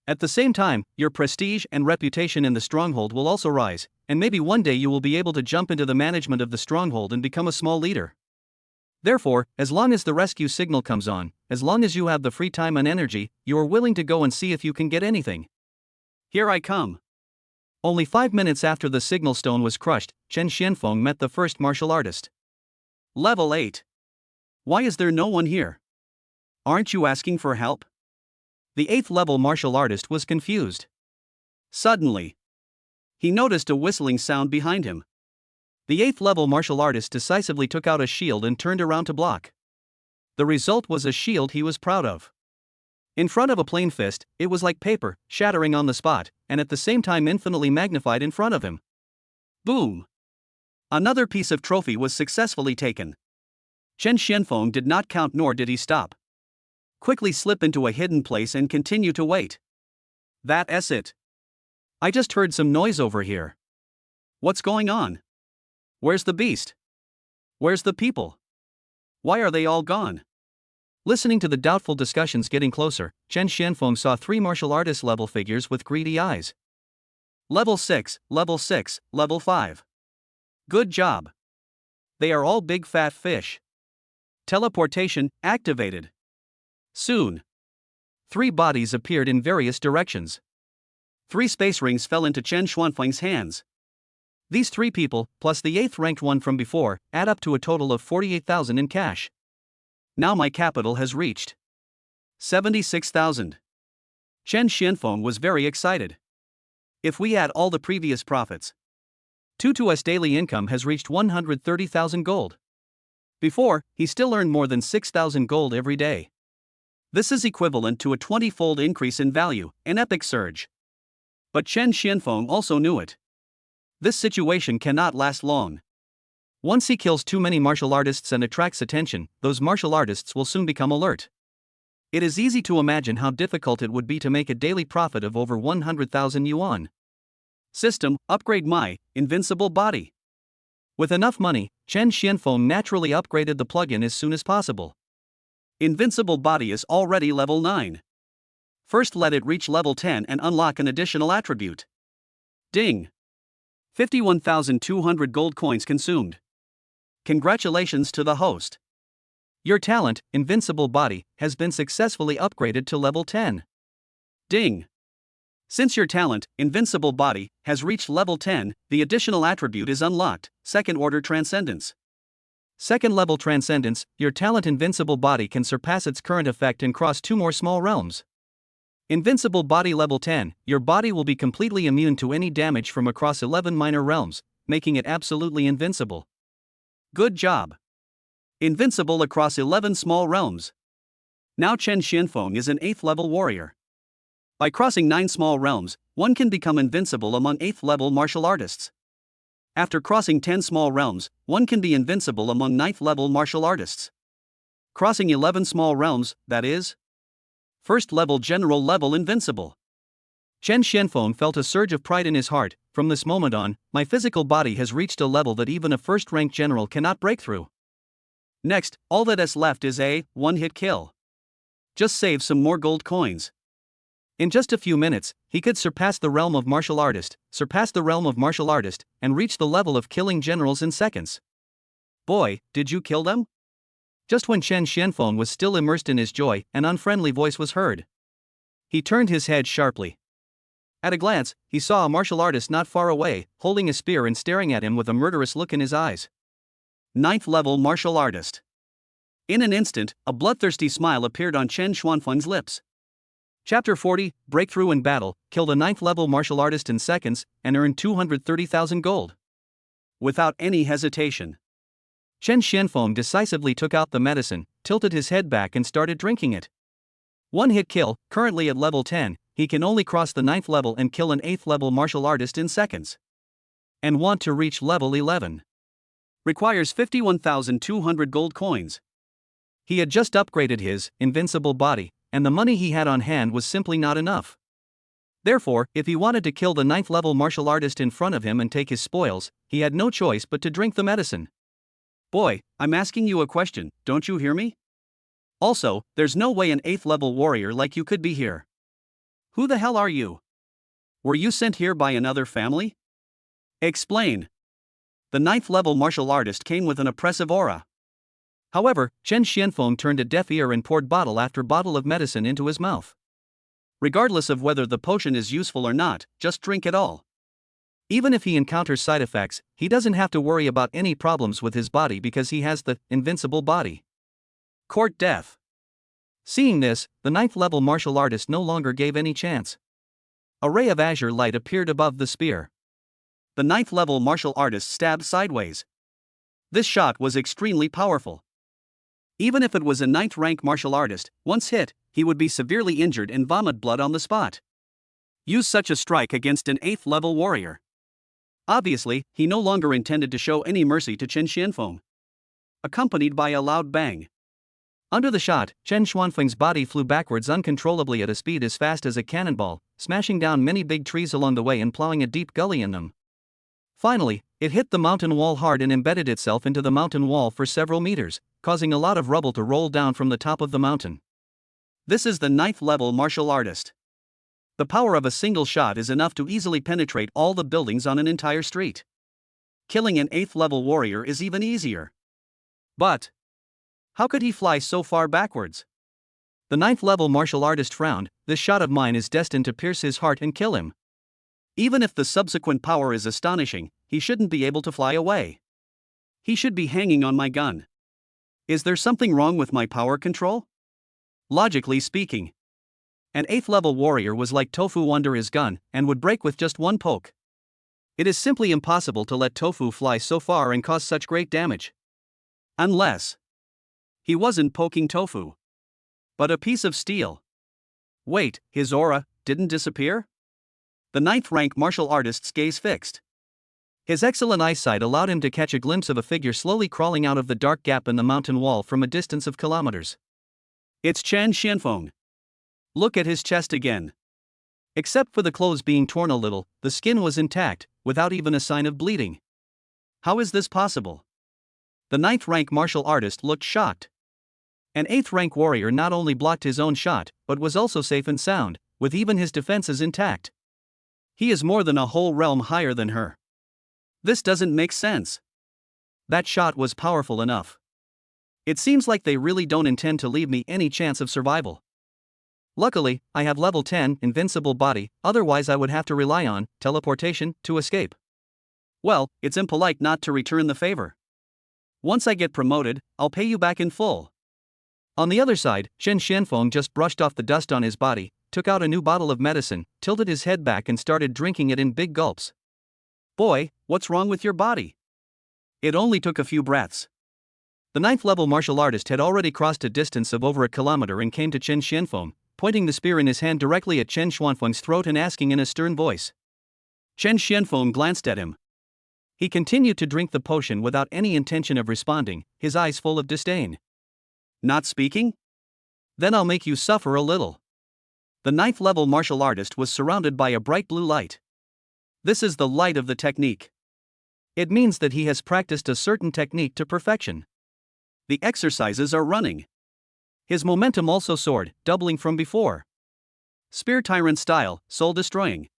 [SPEAKER 1] At the same time, your prestige and reputation in the stronghold will also rise, and maybe one day you will be able to jump into the management of the stronghold and become a small leader. Therefore, as long as the rescue signal comes on, as long as you have the free time and energy, you are willing to go and see if you can get anything.
[SPEAKER 2] Here I come.
[SPEAKER 1] Only 5 minutes after the signal stone was crushed, Chen Xianfeng met the first martial artist.
[SPEAKER 2] Level 8. Why is there no one here? Aren't you asking for help?
[SPEAKER 1] The 8th level martial artist was confused.
[SPEAKER 2] Suddenly, he noticed a whistling sound behind him.
[SPEAKER 1] The 8th level martial artist decisively took out a shield and turned around to block. The result was a shield he was proud of. In front of a plain fist, it was like paper, shattering on the spot, and at the same time infinitely magnified in front of him.
[SPEAKER 2] Boom! Another piece of trophy was successfully taken. Chen Xianfeng did not count nor did he stop. Quickly slip into a hidden place and continue to wait. That's it.
[SPEAKER 1] I just heard some noise over here.
[SPEAKER 2] What's going on? Where's the beast? Where's the people? Why are they all gone?
[SPEAKER 1] Listening to the doubtful discussions getting closer, Chen Xianfeng saw 3 martial artist level figures with greedy eyes.
[SPEAKER 2] Level 6, level 6, level 5. Good job. They are all big fat fish. Teleportation activated. Soon,
[SPEAKER 1] 3 bodies appeared in various directions.
[SPEAKER 2] 3 space rings fell into Chen Xuanfeng's hands.
[SPEAKER 1] These 3 people, plus the 8th ranked one from before, add up to a total of 48,000 in cash.
[SPEAKER 2] Now my capital has reached 76,000. Chen Xianfeng was very excited. If we add all the previous profits,
[SPEAKER 1] 2's daily income has reached 130,000 gold.
[SPEAKER 2] Before, he still earned more than 6,000 gold every day. This is equivalent to a 20-fold increase in value, an epic surge. But Chen Xianfeng also knew it. This situation cannot last long.
[SPEAKER 1] Once he kills too many martial artists and attracts attention, those martial artists will soon become alert. It is easy to imagine how difficult it would be to make a daily profit of over 100,000 yuan.
[SPEAKER 2] System, upgrade my invincible body.
[SPEAKER 1] With enough money, Chen Xianfeng naturally upgraded the plugin as soon as possible.
[SPEAKER 2] Invincible body is already level 9. First let it reach level 10 and unlock an additional attribute. Ding! 51,200 gold coins consumed. Congratulations to the host.
[SPEAKER 1] Your talent, Invincible Body, has been successfully upgraded to level 10.
[SPEAKER 2] Ding! Since your talent, Invincible Body, has reached level 10, the additional attribute is unlocked, Second Order Transcendence.
[SPEAKER 1] Second level Transcendence, your talent Invincible Body can surpass its current effect and cross 2 more small realms. Invincible Body level 10, your body will be completely immune to any damage from across 11 minor realms, making it absolutely invincible.
[SPEAKER 2] Good job. Invincible across 11 small realms. Now Chen Xianfeng is an 8th level warrior. By crossing 9 small realms, one can become invincible among 8th level martial artists. After crossing 10 small realms, one can be invincible among 9th level martial artists. Crossing 11 small realms, that is, 1st level general level invincible. Chen Xianfeng felt a surge of pride in his heart. From this moment on, my physical body has reached a level that even a first-rank general cannot break through. Next, all that is left is a one-hit kill. Just save some more gold coins. In just a few minutes, he could surpass the realm of martial artist, and reach the level of killing generals in seconds. Boy, did you kill them? Just when Chen Xianfeng was still immersed in his joy, an unfriendly voice was heard. He turned his head sharply. At a glance, he saw a martial artist not far away, holding a spear and staring at him with a murderous look in his eyes. 9th level martial artist. In an instant, a bloodthirsty smile appeared on Chen Xianfeng's lips. Chapter 40, Breakthrough in Battle, killed a 9th level martial artist in seconds, and earned 230,000 gold. Without any hesitation, Chen Xianfeng decisively took out the medicine, tilted his head back and started drinking it. One-hit kill, currently at level 10, he can only cross the 9th level and kill an 8th level martial artist in seconds. And want to reach level 11. Requires 51,200 gold coins. He had just upgraded his invincible body, and the money he had on hand was simply not enough. Therefore, if he wanted to kill the 9th level martial artist in front of him and take his spoils, he had no choice but to drink the medicine. Boy, I'm asking you a question, don't you hear me? Also, there's no way an 8th level warrior like you could be here. Who the hell are you? Were you sent here by another family? Explain. The 9th level martial artist came with an oppressive aura. However, Chen Xianfeng turned a deaf ear and poured bottle after bottle of medicine into his mouth. Regardless of whether the potion is useful or not, just drink it all. Even if he encounters side effects, he doesn't have to worry about any problems with his body because he has the invincible body. Court death. Seeing this, the 9th level martial artist no longer gave any chance. A ray of azure light appeared above the spear. The 9th level martial artist stabbed sideways. This shot was extremely powerful. Even if it was a 9th rank martial artist, once hit, he would be severely injured and vomit blood on the spot. Use such a strike against an 8th level warrior. Obviously, he no longer intended to show any mercy to Chen Xianfeng. Accompanied by a loud bang. Under the shot, Chen Xianfeng's body flew backwards uncontrollably at a speed as fast as a cannonball, smashing down many big trees along the way and plowing a deep gully in them. Finally, it hit the mountain wall hard and embedded itself into the mountain wall for several meters, causing a lot of rubble to roll down from the top of the mountain. This is the 9th level martial artist. The power of a single shot is enough to easily penetrate all the buildings on an entire street. Killing an 8th level warrior is even easier. But how could he fly so far backwards? The 9th level martial artist frowned. This shot of mine is destined to pierce his heart and kill him. Even if the subsequent power is astonishing, he shouldn't be able to fly away. He should be hanging on my gun. Is there something wrong with my power control? Logically speaking, an 8th level warrior was like tofu under his gun and would break with just one poke. It is simply impossible to let tofu fly so far and cause such great damage. Unless he wasn't poking tofu, but a piece of steel. Wait, his aura didn't disappear? The 9th rank martial artist's gaze fixed. His excellent eyesight allowed him to catch a glimpse of a figure slowly crawling out of the dark gap in the mountain wall from a distance of kilometers. It's Chen Xianfeng. Look at his chest again. Except for the clothes being torn a little, the skin was intact, without even a sign of bleeding. How is this possible? The 9th rank martial artist looked shocked. An 8th rank warrior not only blocked his own shot, but was also safe and sound, with even his defenses intact. He is more than a whole realm higher than her. This doesn't make sense. That shot was powerful enough. It seems like they really don't intend to leave me any chance of survival. Luckily, I have level 10 invincible body, otherwise I would have to rely on teleportation to escape. Well, it's impolite not to return the favor. Once I get promoted, I'll pay you back in full. On the other side, Chen Xianfeng just brushed off the dust on his body, took out a new bottle of medicine, tilted his head back and started drinking it in big gulps. Boy, what's wrong with your body? It only took a few breaths.
[SPEAKER 1] The 9th level martial artist had already crossed a distance of over a kilometer and came to Chen Xianfeng, pointing the spear in his hand directly at Chen Xuanfeng's throat and asking in a stern voice. Chen Xianfeng glanced at him. He continued to drink the potion without any intention of responding, his eyes full of disdain. Not speaking? Then I'll make you suffer a little. The 9th level martial artist was surrounded by a bright blue light. This is the light of the technique. It means that he has practiced a certain technique to perfection. The exercises are running. His momentum also soared, doubling from before. Spear tyrant style, soul destroying.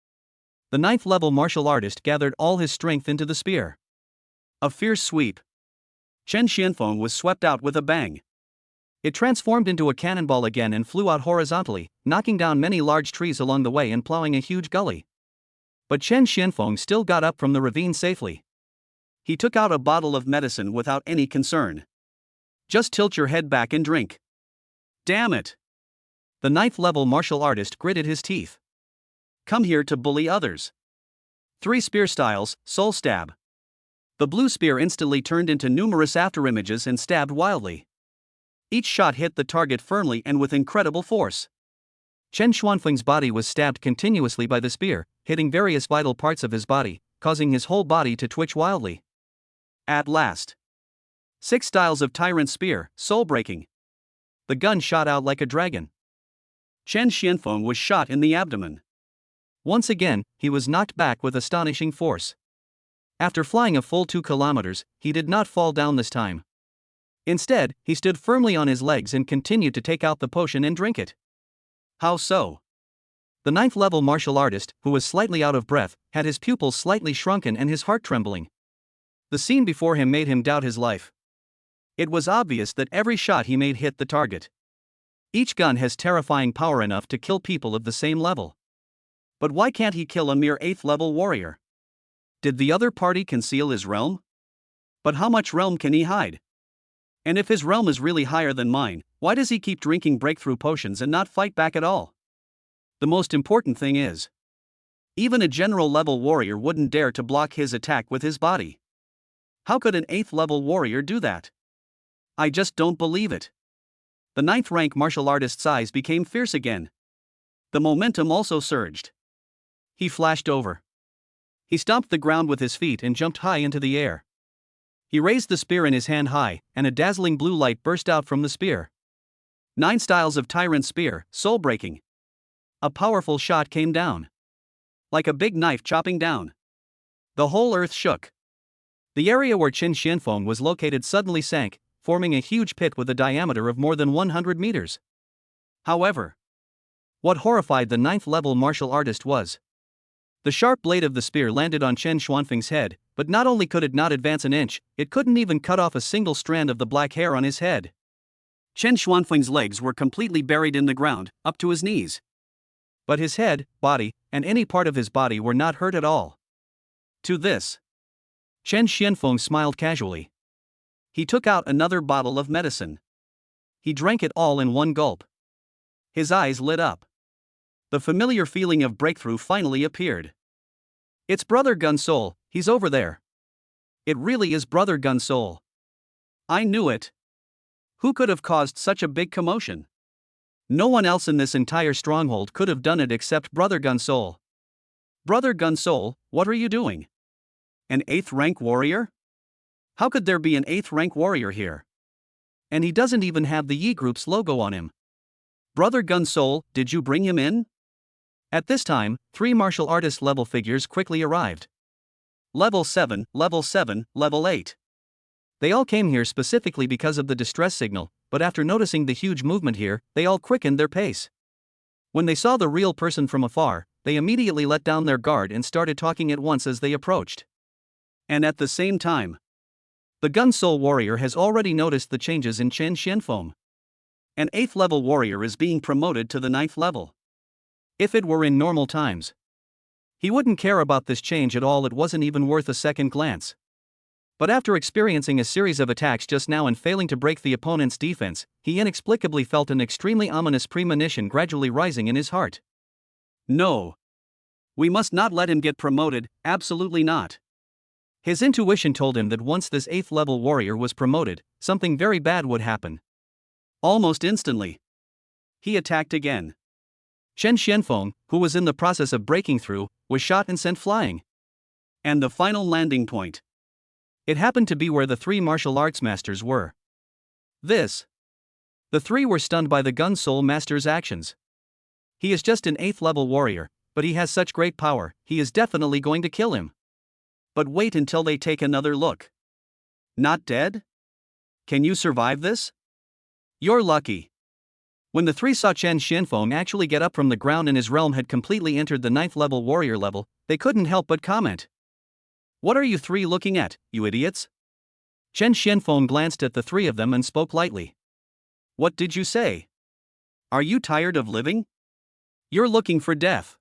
[SPEAKER 1] The 9th level martial artist gathered all his strength into the spear. A fierce sweep. Chen Xianfeng was swept out with a bang. It transformed into a cannonball again and flew out horizontally, knocking down many large trees along the way and plowing a huge gully. But Chen Xianfeng still got up from the ravine safely. He took out a bottle of medicine without any concern. Just tilt your head back and drink. Damn it! The 9th level martial artist gritted his teeth. Come here to bully others. 3 spear styles, soul stab. The blue spear instantly turned into numerous afterimages and stabbed wildly. Each shot hit the target firmly and with incredible force. Chen Xuanfeng's body was stabbed continuously by the spear, hitting various vital parts of his body, causing his whole body to twitch wildly. At last. 6 styles of tyrant spear, soul breaking. The gun shot out like a dragon. Chen Xianfeng was shot in the abdomen. Once again, he was knocked back with astonishing force. After flying a full 2 kilometers, he did not fall down this time. Instead, he stood firmly on his legs and continued to take out the potion and drink it. How so? The 9th level martial artist, who was slightly out of breath, had his pupils slightly shrunken and his heart trembling. The scene before him made him doubt his life. It was obvious that every shot he made hit the target. Each gun has terrifying power enough to kill people of the same level. But why can't he kill a mere 8th level warrior? Did the other party conceal his realm? But how much realm can he hide? And if his realm is really higher than mine, why does he keep drinking breakthrough potions and not fight back at all? The most important thing is, even a general level warrior wouldn't dare to block his attack with his body. How could an 8th level warrior do that? I just don't believe it. The 9th rank martial artist's eyes became fierce again. The momentum also surged. He flashed over. He stomped the ground with his feet and jumped high into the air. He raised the spear in his hand high, and a dazzling blue light burst out from the spear. 9 styles of tyrant spear, soul breaking. A powerful shot came down. Like a big knife chopping down. The whole earth shook. The area where Chen Xianfeng was located suddenly sank, forming a huge pit with a diameter of more than 100 meters. However, what horrified the 9th level martial artist was, the sharp blade of the spear landed on Chen Xuanfeng's head, but not only could it not advance an inch, it couldn't even cut off a single strand of the black hair on his head. Chen Xuanfeng's legs were completely buried in the ground, up to his knees. But his head, body, and any part of his body were not hurt at all. To this, Chen Xianfeng smiled casually. He took out another bottle of medicine. He drank it all in one gulp. His eyes lit up. The familiar feeling of breakthrough finally appeared. It's Brother Gun Soul, he's over there. It really is Brother Gun Soul. I knew it. Who could have caused such a big commotion? No one else in this entire stronghold could have done it except Brother Gun Soul. Brother Gun Soul, what are you doing? An 8th rank warrior? How could there be an 8th rank warrior here? And he doesn't even have the Yi Group's logo on him. Brother Gun Soul, did you bring him in? At this time, 3 martial artist level figures quickly arrived. Level 7, Level 7, Level 8. They all came here specifically because of the distress signal, but after noticing the huge movement here, they all quickened their pace. When they saw the real person from afar, they immediately let down their guard and started talking at once as they approached. And at the same time, the Gun Soul warrior has already noticed the changes in Chen Xianfeng. An 8th level warrior is being promoted to the 9th level. If it were in normal times, he wouldn't care about this change at all, it wasn't even worth a second glance. But after experiencing a series of attacks just now and failing to break the opponent's defense, he inexplicably felt an extremely ominous premonition gradually rising in his heart. No. We must not let him get promoted, absolutely not. His intuition told him that once this 8th level warrior was promoted, something very bad would happen.
[SPEAKER 2] Almost instantly, he attacked again.
[SPEAKER 1] Chen Xianfeng, who was in the process of breaking through, was shot and sent flying.
[SPEAKER 2] And the final landing point.
[SPEAKER 1] It happened to be where the 3 martial arts masters were. The 3 were stunned by the Gun Soul Master's actions. He is just an 8th level warrior, but he has such great power, he is definitely going to kill him.
[SPEAKER 2] But wait until they take another look. Not dead? Can you survive this? You're lucky.
[SPEAKER 1] When the 3 saw Chen Xianfeng actually get up from the ground and his realm had completely entered the 9th level warrior level, they couldn't help but comment.
[SPEAKER 2] What are you 3 looking at, you idiots?
[SPEAKER 1] Chen Xianfeng glanced at the 3 of them and spoke lightly.
[SPEAKER 2] What did you say? Are you tired of living? You're looking for death.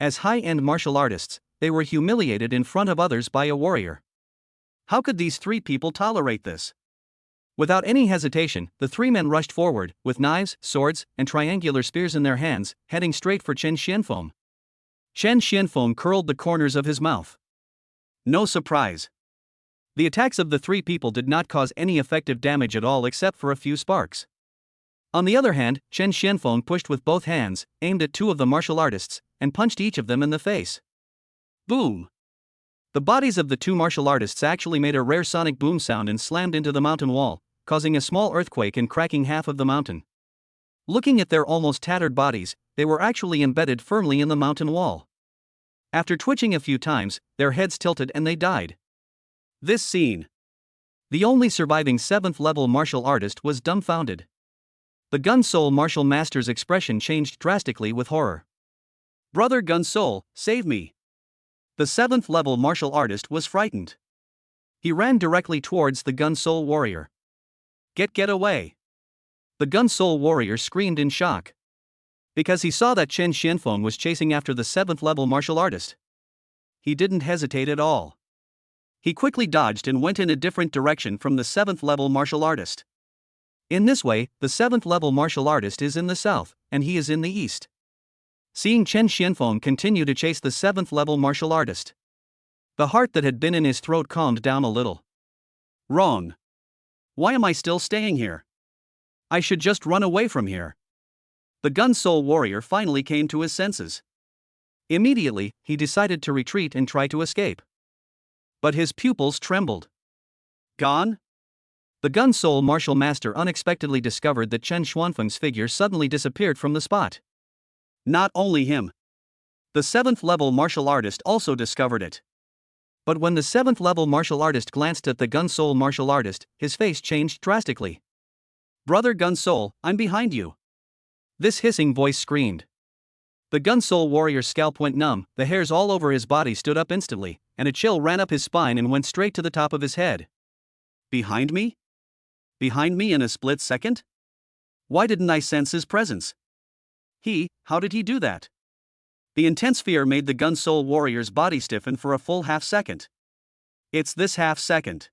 [SPEAKER 1] As high-end martial artists, they were humiliated in front of others by a warrior.
[SPEAKER 2] How could these 3 people tolerate this?
[SPEAKER 1] Without any hesitation, the 3 men rushed forward, with knives, swords, and triangular spears in their hands, heading straight for Chen Xianfeng. Chen Xianfeng curled the corners of his mouth.
[SPEAKER 2] No surprise.
[SPEAKER 1] The attacks of the 3 people did not cause any effective damage at all except for a few sparks. On the other hand, Chen Xianfeng pushed with both hands, aimed at 2 of the martial artists, and punched each of them in the face.
[SPEAKER 2] Boom!
[SPEAKER 1] The bodies of the 2 martial artists actually made a rare sonic boom sound and slammed into the mountain wall, causing a small earthquake and cracking half of the mountain. Looking at their almost tattered bodies, they were actually embedded firmly in the mountain wall. After twitching a few times, their heads tilted and they died.
[SPEAKER 2] This scene.
[SPEAKER 1] The only surviving 7th level martial artist was dumbfounded. The Gun Soul martial master's expression changed drastically with horror.
[SPEAKER 2] Brother Gun Soul, save me. The 7th level martial artist was frightened.
[SPEAKER 1] He ran directly towards the Gun Soul warrior.
[SPEAKER 2] Get away.
[SPEAKER 1] The Gun Soul warrior screamed in shock. Because he saw that Chen Xianfeng was chasing after the 7th level martial artist.
[SPEAKER 2] He didn't hesitate at all. He quickly dodged and went in a different direction from the 7th level martial artist.
[SPEAKER 1] In this way, the 7th level martial artist is in the south, and he is in the east. Seeing Chen Xianfeng continue to chase the 7th level martial artist, the heart that had been in his throat calmed down a little.
[SPEAKER 2] Wrong. Why am I still staying here? I should just run away from here. The Gun Soul warrior finally came to his senses.
[SPEAKER 1] Immediately, he decided to retreat and try to escape. But his pupils trembled.
[SPEAKER 2] Gone?
[SPEAKER 1] The Gun Soul martial master unexpectedly discovered that Chen Xianfeng's figure suddenly disappeared from the spot.
[SPEAKER 2] Not only him. The 7th level martial artist also discovered it.
[SPEAKER 1] But when the 7th level martial artist glanced at the Gun Soul martial artist, his face changed drastically.
[SPEAKER 2] Brother Gun Soul, I'm behind you.
[SPEAKER 1] This hissing voice screamed. The Gun Soul warrior's scalp went numb, the hairs all over his body stood up instantly, and a chill ran up his spine and went straight to the top of his head.
[SPEAKER 2] Behind me? Behind me in a split second? Why didn't I sense his presence? How did he do that? The intense fear made the Gun Soul warrior's body stiffen for a full half second. It's this half second.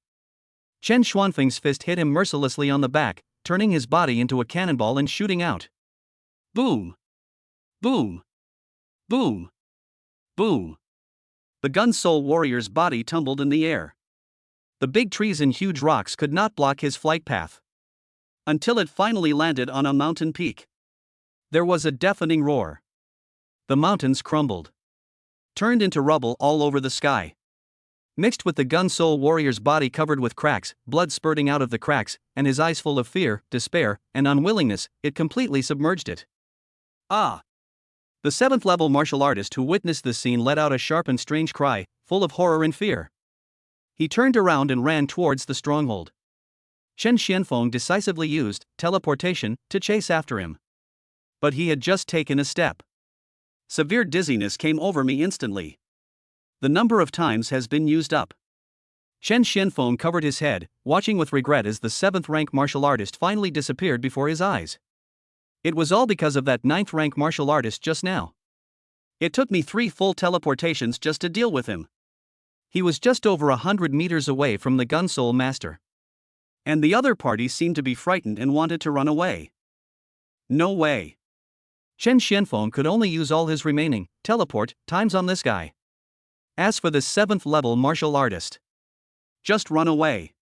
[SPEAKER 1] Chen Xianfeng's fist hit him mercilessly on the back, turning his body into a cannonball and shooting out.
[SPEAKER 2] Boom! Boom! Boom! Boom! The Gun Soul warrior's body tumbled in the air.
[SPEAKER 1] The big trees and huge rocks could not block his flight path.
[SPEAKER 2] Until it finally landed on a mountain peak.
[SPEAKER 1] There was a deafening roar. The mountains crumbled, turned into rubble all over the sky. Mixed with the Gun Soul warrior's body covered with cracks, blood spurting out of the cracks, and his eyes full of fear, despair, and unwillingness, it completely submerged it.
[SPEAKER 2] Ah!
[SPEAKER 1] The 7th level martial artist who witnessed this scene let out a sharp and strange cry, full of horror and fear. He turned around and ran towards the stronghold. Chen Xianfeng decisively used teleportation to chase after him. But he had just taken a step.
[SPEAKER 2] Severe dizziness came over me instantly. The number of times has been used up.
[SPEAKER 1] Chen Xianfeng covered his head, watching with regret as the 7th rank martial artist finally disappeared before his eyes. It was all because of that 9th rank martial artist just now.
[SPEAKER 2] It took me 3 full teleportations just to deal with him.
[SPEAKER 1] He was just over 100 meters away from the Gun Soul master.
[SPEAKER 2] And the other party seemed to be frightened and wanted to run away. No way.
[SPEAKER 1] Chen Xianfeng could only use all his remaining teleport times on this guy. As for this 7th level martial artist, just run away.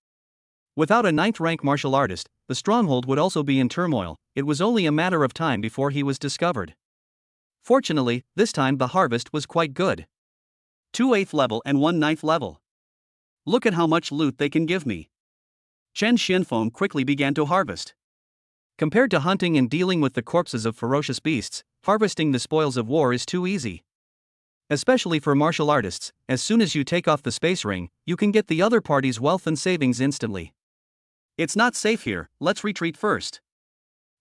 [SPEAKER 1] Without a 9th rank martial artist, the stronghold would also be in turmoil. It was only a matter of time before he was discovered. Fortunately, this time the harvest was quite good. 2 8th level and 1 9th level. Look at how much loot they can give me. Chen Xianfeng quickly began to harvest. Compared to hunting and dealing with the corpses of ferocious beasts, harvesting the spoils of war is too easy. Especially for martial artists, as soon as you take off the space ring, you can get the other party's wealth and savings instantly. It's not safe here, let's retreat first.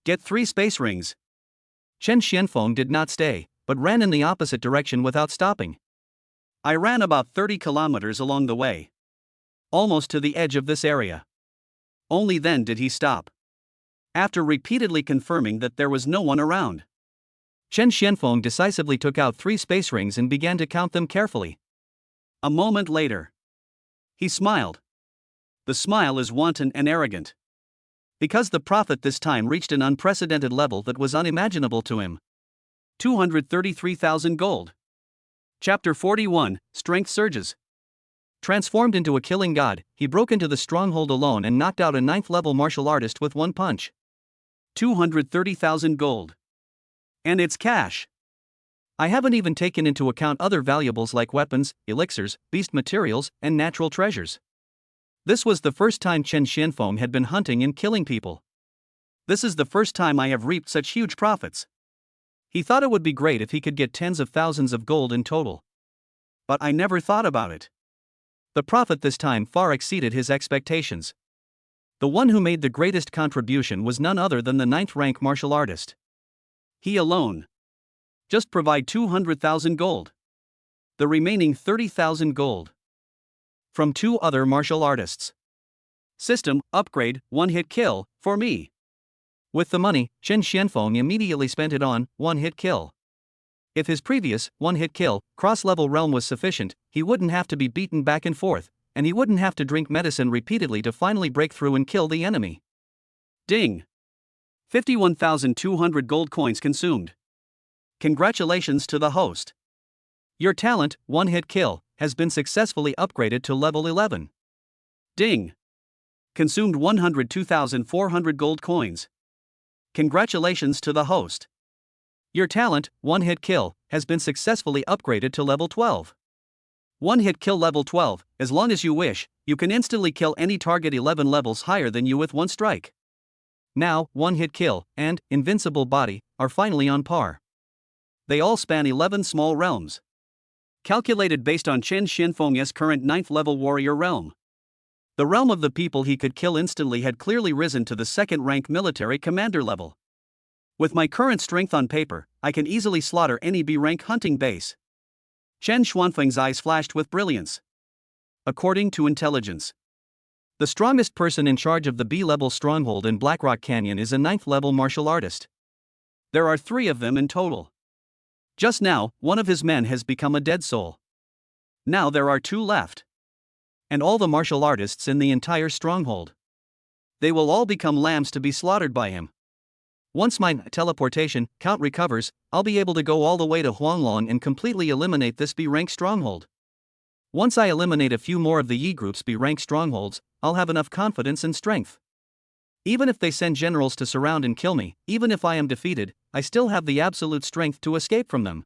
[SPEAKER 1] Get 3 space rings. Chen Xianfeng did not stay, but ran in the opposite direction without stopping. I ran about 30 kilometers along the way, almost to the edge of this area. Only then did he stop. After repeatedly confirming that there was no one around, Chen Xianfeng decisively took out 3 space rings and began to count them carefully. A moment later, he smiled. The smile is wanton and arrogant. Because the profit this time reached an unprecedented level that was unimaginable to him. 233,000 gold. Chapter 41, Strength Surges. Transformed into a killing god, he broke into the stronghold alone and knocked out a 9th level martial artist with one punch. 230,000 gold. And it's cash. I haven't even taken into account other valuables like weapons, elixirs, beast materials, and natural treasures. This was the first time Chen Xianfeng had been hunting and killing people. This is the first time I have reaped such huge profits. He thought it would be great if he could get tens of thousands of gold in total. But I never thought about it. The profit this time far exceeded his expectations. The one who made the greatest contribution was none other than the 9th rank martial artist. He alone. Just provide 200,000 gold. The remaining 30,000 gold. From 2 other martial artists. System, upgrade, one-hit kill, for me. With the money, Chen Xianfeng immediately spent it on one-hit kill. If his previous one-hit kill, cross-level realm was sufficient, he wouldn't have to be beaten back and forth, and he wouldn't have to drink medicine repeatedly to finally break through and kill the enemy. Ding! 51,200 gold coins consumed. Congratulations to the host. Your talent, one-hit kill, has been successfully upgraded to level 11. Ding! Consumed 102,400 gold coins. Congratulations to the host. Your talent, one-hit kill, has been successfully upgraded to level 12. One-hit kill level 12, as long as you wish, you can instantly kill any target 11 levels higher than you with one strike. Now, one-hit kill and invincible body are finally on par. They all span 11 small realms. Calculated based on Chen Xianfeng's current 9th level warrior realm. The realm of the people he could kill instantly had clearly risen to the 2nd rank military commander level. With my current strength on paper, I can easily slaughter any B rank hunting base. Chen Xianfeng's eyes flashed with brilliance. According to intelligence, the strongest person in charge of the B-level stronghold in Blackrock Canyon is a 9th level martial artist. There are 3 of them in total. Just now, one of his men has become a dead soul. Now there are 2 left. And all the martial artists in the entire stronghold. They will all become lambs to be slaughtered by him. Once my teleportation count recovers, I'll be able to go all the way to Huanglong and completely eliminate this B-rank stronghold. Once I eliminate a few more of the Yi group's B-rank strongholds, I'll have enough confidence and strength. Even if they send generals to surround and kill me, even if I am defeated, I still have the absolute strength to escape from them.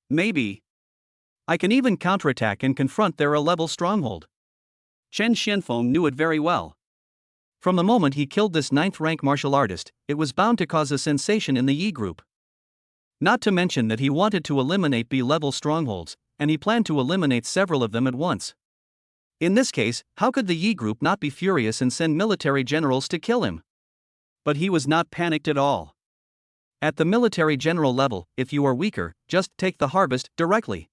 [SPEAKER 1] Maybe I can even counterattack and confront their A-level stronghold. Chen Xianfeng knew it very well. From the moment he killed this 9th rank martial artist, it was bound to cause a sensation in the Yi group. Not to mention that he wanted to eliminate B-level strongholds, and he planned to eliminate several of them at once. In this case, how could the Yi group not be furious and send military generals to kill him? But he was not panicked at all. At the military general level, if you are weaker, just take the harvest directly.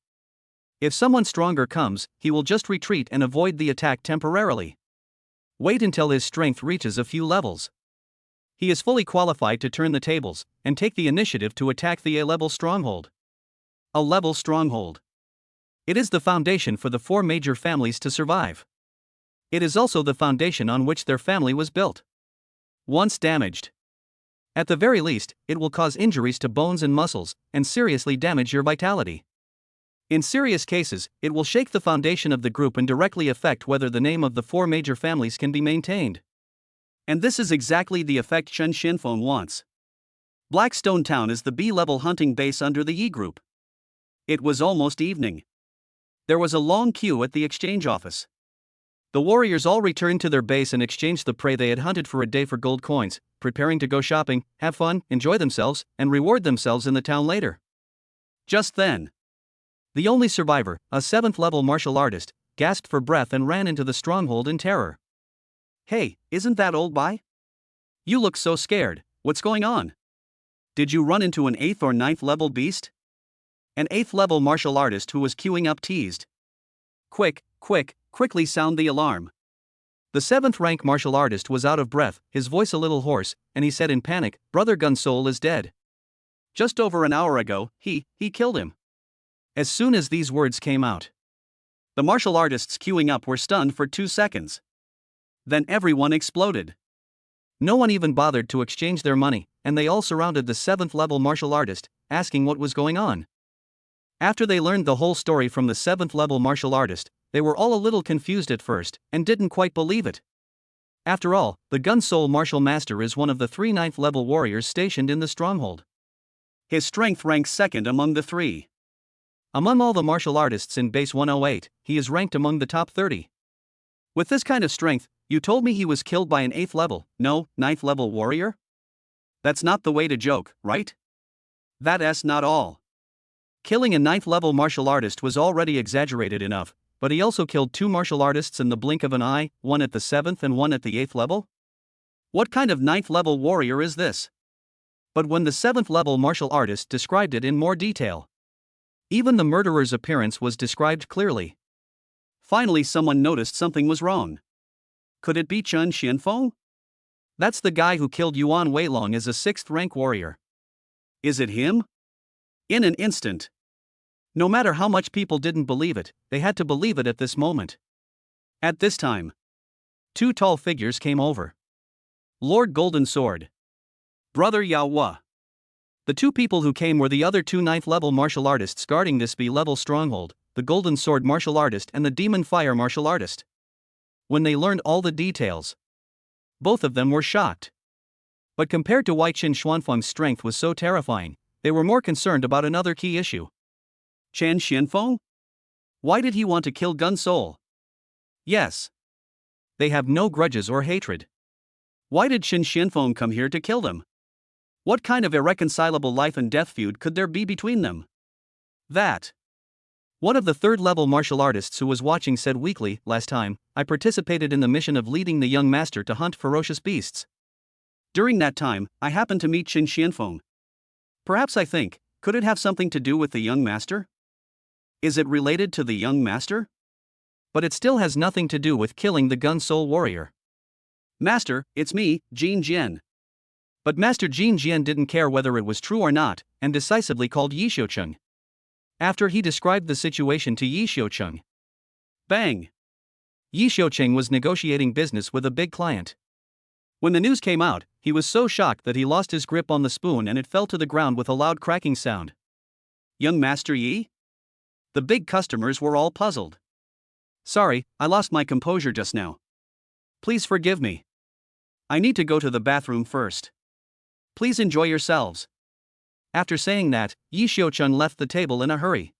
[SPEAKER 1] If someone stronger comes, he will just retreat and avoid the attack temporarily. Wait until his strength reaches a few levels. He is fully qualified to turn the tables and take the initiative to attack the A-level stronghold. A-level stronghold. It is the foundation for the 4 major families to survive. It is also the foundation on which their family was built. Once damaged, at the very least, it will cause injuries to bones and muscles, and seriously damage your vitality. In serious cases, it will shake the foundation of the group and directly affect whether the name of the four major families can be maintained.
[SPEAKER 2] And this is exactly the effect Chen Xianfeng wants. Blackstone Town is the B-level hunting base under the E group. It was almost evening. There was a long queue at the exchange office. The warriors all returned to their base and exchanged the prey they had hunted for a day for gold coins, preparing to go shopping, have fun, enjoy themselves, and reward themselves in the town later. Just then, the only survivor, a 7th-level martial artist, gasped for breath and ran into the stronghold in terror. Hey, isn't that old Bai? You look so scared, what's going on? Did you run into an 8th or 9th level beast? An 8th-level martial artist who was queuing up teased. Quickly sound the alarm.
[SPEAKER 1] The 7th-rank martial artist was out of breath, his voice a little hoarse, and he said in panic, "Brother Gunsol is dead.
[SPEAKER 2] Just over an hour ago, he killed him."
[SPEAKER 1] As soon as these words came out,
[SPEAKER 2] the martial artists queuing up were stunned for 2 seconds. Then everyone exploded.
[SPEAKER 1] No one even bothered to exchange their money, and they all surrounded the 7th-level martial artist, asking what was going on. After they learned the whole story from the 7th-level martial artist, they were all a little confused at first, and didn't quite believe it. After all, the Gunsol martial master is one of the 3 9th-level warriors stationed in the stronghold.
[SPEAKER 2] His strength ranks 2nd among the 3.
[SPEAKER 1] Among all the martial artists in base 108, he is ranked among the top 30.
[SPEAKER 2] With this kind of strength, you told me he was killed by an 8th level, no, 9th level warrior? That's not the way to joke, right? That's not all.
[SPEAKER 1] Killing a 9th-level martial artist was already exaggerated enough, but he also killed 2 martial artists in the blink of an eye, one at the 7th and one at the 8th level?
[SPEAKER 2] What kind of 9th-level warrior is this?
[SPEAKER 1] But when the 7th-level martial artist described it in more detail, even the murderer's appearance was described clearly.
[SPEAKER 2] Finally someone noticed something was wrong. Could it be Chen Xianfeng?
[SPEAKER 1] That's the guy who killed Yuan Weilong as a 6th-rank warrior.
[SPEAKER 2] Is it him? In an instant.
[SPEAKER 1] No matter how much people didn't believe it, they had to believe it at this moment.
[SPEAKER 2] At this time,
[SPEAKER 1] 2 tall figures came over. Lord Golden Sword,
[SPEAKER 2] Brother Yao Hua.
[SPEAKER 1] The 2 people who came were the other 2 9th-level martial artists guarding this B-level stronghold, the Golden Sword martial artist and the Demon Fire martial artist. When they learned all the details, both of them were shocked. But compared to why Chen Xuanfeng's strength was so terrifying, they were more concerned about another key issue.
[SPEAKER 2] Chen Xianfeng? Why did he want to kill Gunsol?
[SPEAKER 1] Yes. They have no grudges or hatred.
[SPEAKER 2] Why did Chen Xianfeng come here to kill them? What kind of irreconcilable life and death feud could there be between them?
[SPEAKER 1] That. One of the 3rd-level martial artists who was watching said weakly, "Last time, I participated in the mission of leading the young master to hunt ferocious beasts.
[SPEAKER 2] During that time, I happened to meet Chen Xianfeng. Perhaps I think, could it have something to do with the young master? Is it related to the young master?
[SPEAKER 1] But it still has nothing to do with killing the Gunsol warrior.
[SPEAKER 2] Master, it's me, Jin Jian."
[SPEAKER 1] But Master Jin Jian didn't care whether it was true or not, and decisively called Yi Xiucheng. After he described the situation to Yi Xiucheng,
[SPEAKER 2] bang!
[SPEAKER 1] Yi Xiucheng was negotiating business with a big client.
[SPEAKER 2] When the news came out, he was so shocked that he lost his grip on the spoon and it fell to the ground with a loud cracking sound. Young Master Yi? The big customers were all puzzled. Sorry, I lost my composure just now. Please forgive me. I need to go to the bathroom first. Please enjoy yourselves.
[SPEAKER 1] After saying that, Yi Xiucheng left the table in a hurry.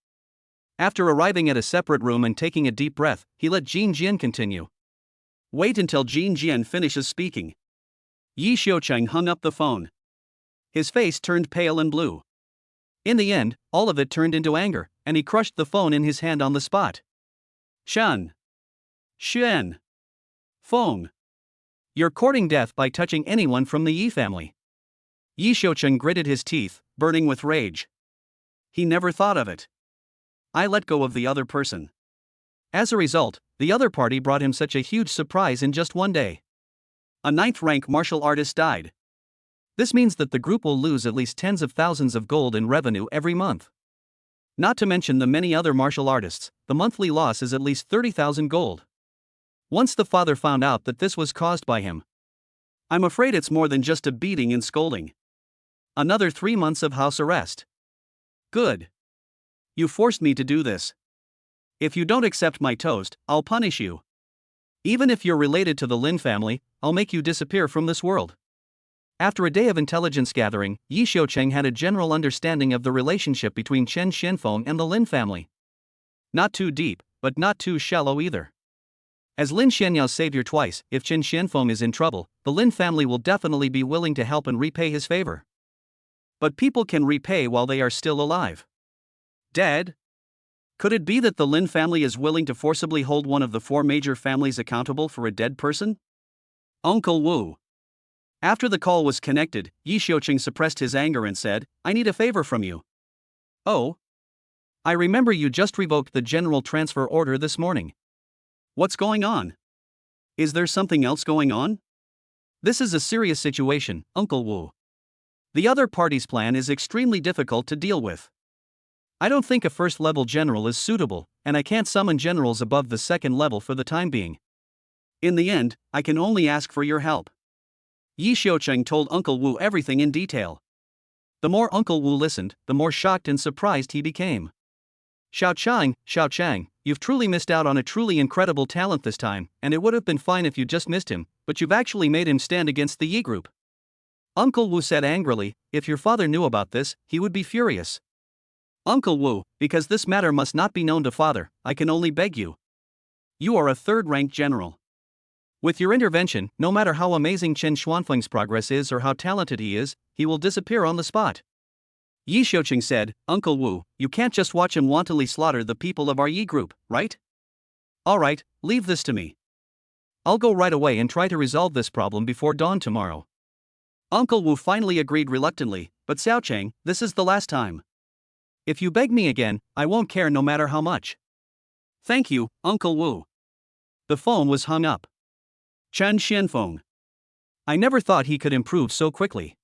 [SPEAKER 1] After arriving at a separate room and taking a deep breath, he let Jin Jian continue.
[SPEAKER 2] Wait until Jin Jian finishes speaking. Yi Xiucheng hung up the phone. His face turned pale and blue.
[SPEAKER 1] In the end, all of it turned into anger, and he crushed the phone in his hand on the spot.
[SPEAKER 2] Shen. Feng.
[SPEAKER 1] You're courting death by touching anyone from the Yi family. Yi Xiucheng gritted his teeth,
[SPEAKER 2] burning with rage. He never thought of it. I let go of the other person.
[SPEAKER 1] As a result, the other party brought him such a huge surprise in just one day.
[SPEAKER 2] A 9th-rank martial artist died.
[SPEAKER 1] This means that the group will lose at least tens of thousands of gold in revenue every month. Not to mention the many other martial artists, the monthly loss is at least 30,000 gold. Once the father found out that this was caused by him,
[SPEAKER 2] I'm afraid it's more than just a beating and scolding. Another 3 months of house arrest. Good. You forced me to do this. If you don't accept my toast, I'll punish you. Even if you're related to the Lin family, I'll make you disappear from this world. After a day of intelligence gathering, Yi Xiucheng had a general understanding of the relationship between Chen Xianfeng and the Lin family. Not too deep, but not too shallow either. As Lin Xianyao savior twice, if Chen Xianfeng is in trouble, the Lin family will definitely be willing to help and repay his favor. But people can repay while they are still alive. Dead? Could it be that the Lin family is willing to forcibly hold one of the four major families accountable for a dead person? Uncle Wu. After the call was connected, Yi Xiucheng suppressed his anger and said, I need a favor from you. Oh? I remember you just revoked the general transfer order this morning. What's going on? Is there something else going on? This is a serious situation, Uncle Wu. The other party's plan is extremely difficult to deal with. I don't think a first-level general is suitable, and I can't summon generals above the second level for the time being. In the end, I can only ask for your help. Yi Xiucheng told Uncle Wu everything in detail. The more Uncle Wu listened, the more shocked and surprised he became. Xiaochang, you've truly missed out on a truly incredible talent this time, and it would have been fine if you just missed him, but you've actually made him stand against the Yi group. Uncle Wu said angrily, if your father knew about this, he would be furious. Uncle Wu, because this matter must not be known to father, I can only beg you. You are a third-ranked general. With your intervention, no matter how amazing Chen Xuanfeng's progress is or how talented he is, he will disappear on the spot. Yi Xiucheng said, Uncle Wu, you can't just watch him wantonly slaughter the people of our Yi group, right? Alright, leave this to me. I'll go right away and try to resolve this problem before dawn tomorrow. Uncle Wu finally agreed reluctantly, but Xiaocheng, this is the last time. If you beg me again, I won't care no matter how much. Thank you, Uncle Wu. The phone was hung up. Chen Xianfeng. I never thought he could improve so quickly.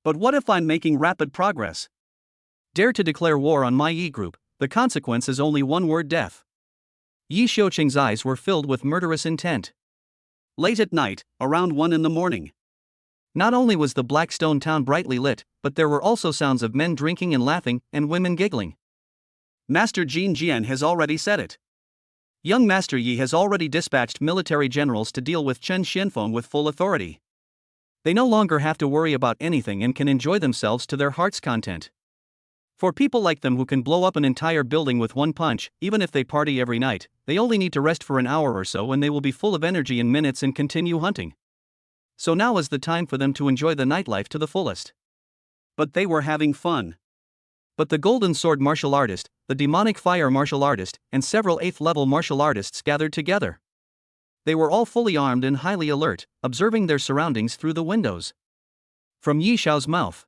[SPEAKER 2] But what if I'm making rapid progress? Dare to declare war on my Yi group, the consequence is only one word: death. Yi Xiucheng's eyes were filled with murderous intent. Late at night, around 1 in the morning. Not only was the Black Stone town brightly lit, but there were also sounds of men drinking and laughing, and women giggling. Master Jin Jian has already said it. Young Master Yi has already dispatched military generals to deal with Chen Xianfeng with full authority. They no longer have to worry about anything and can enjoy themselves to their heart's content. For people like them who can blow up an entire building with one punch, even if they party every night, they only need to rest for an hour or so and they will be full of energy in minutes and continue hunting. So now is the time for them to enjoy the nightlife to the fullest. But they were having fun. But the Golden Sword martial artist, the Demonic Fire martial artist, and several 8th-level martial artists gathered together. They were all fully armed and highly alert, observing their surroundings through the windows. From Yi Xiao's mouth.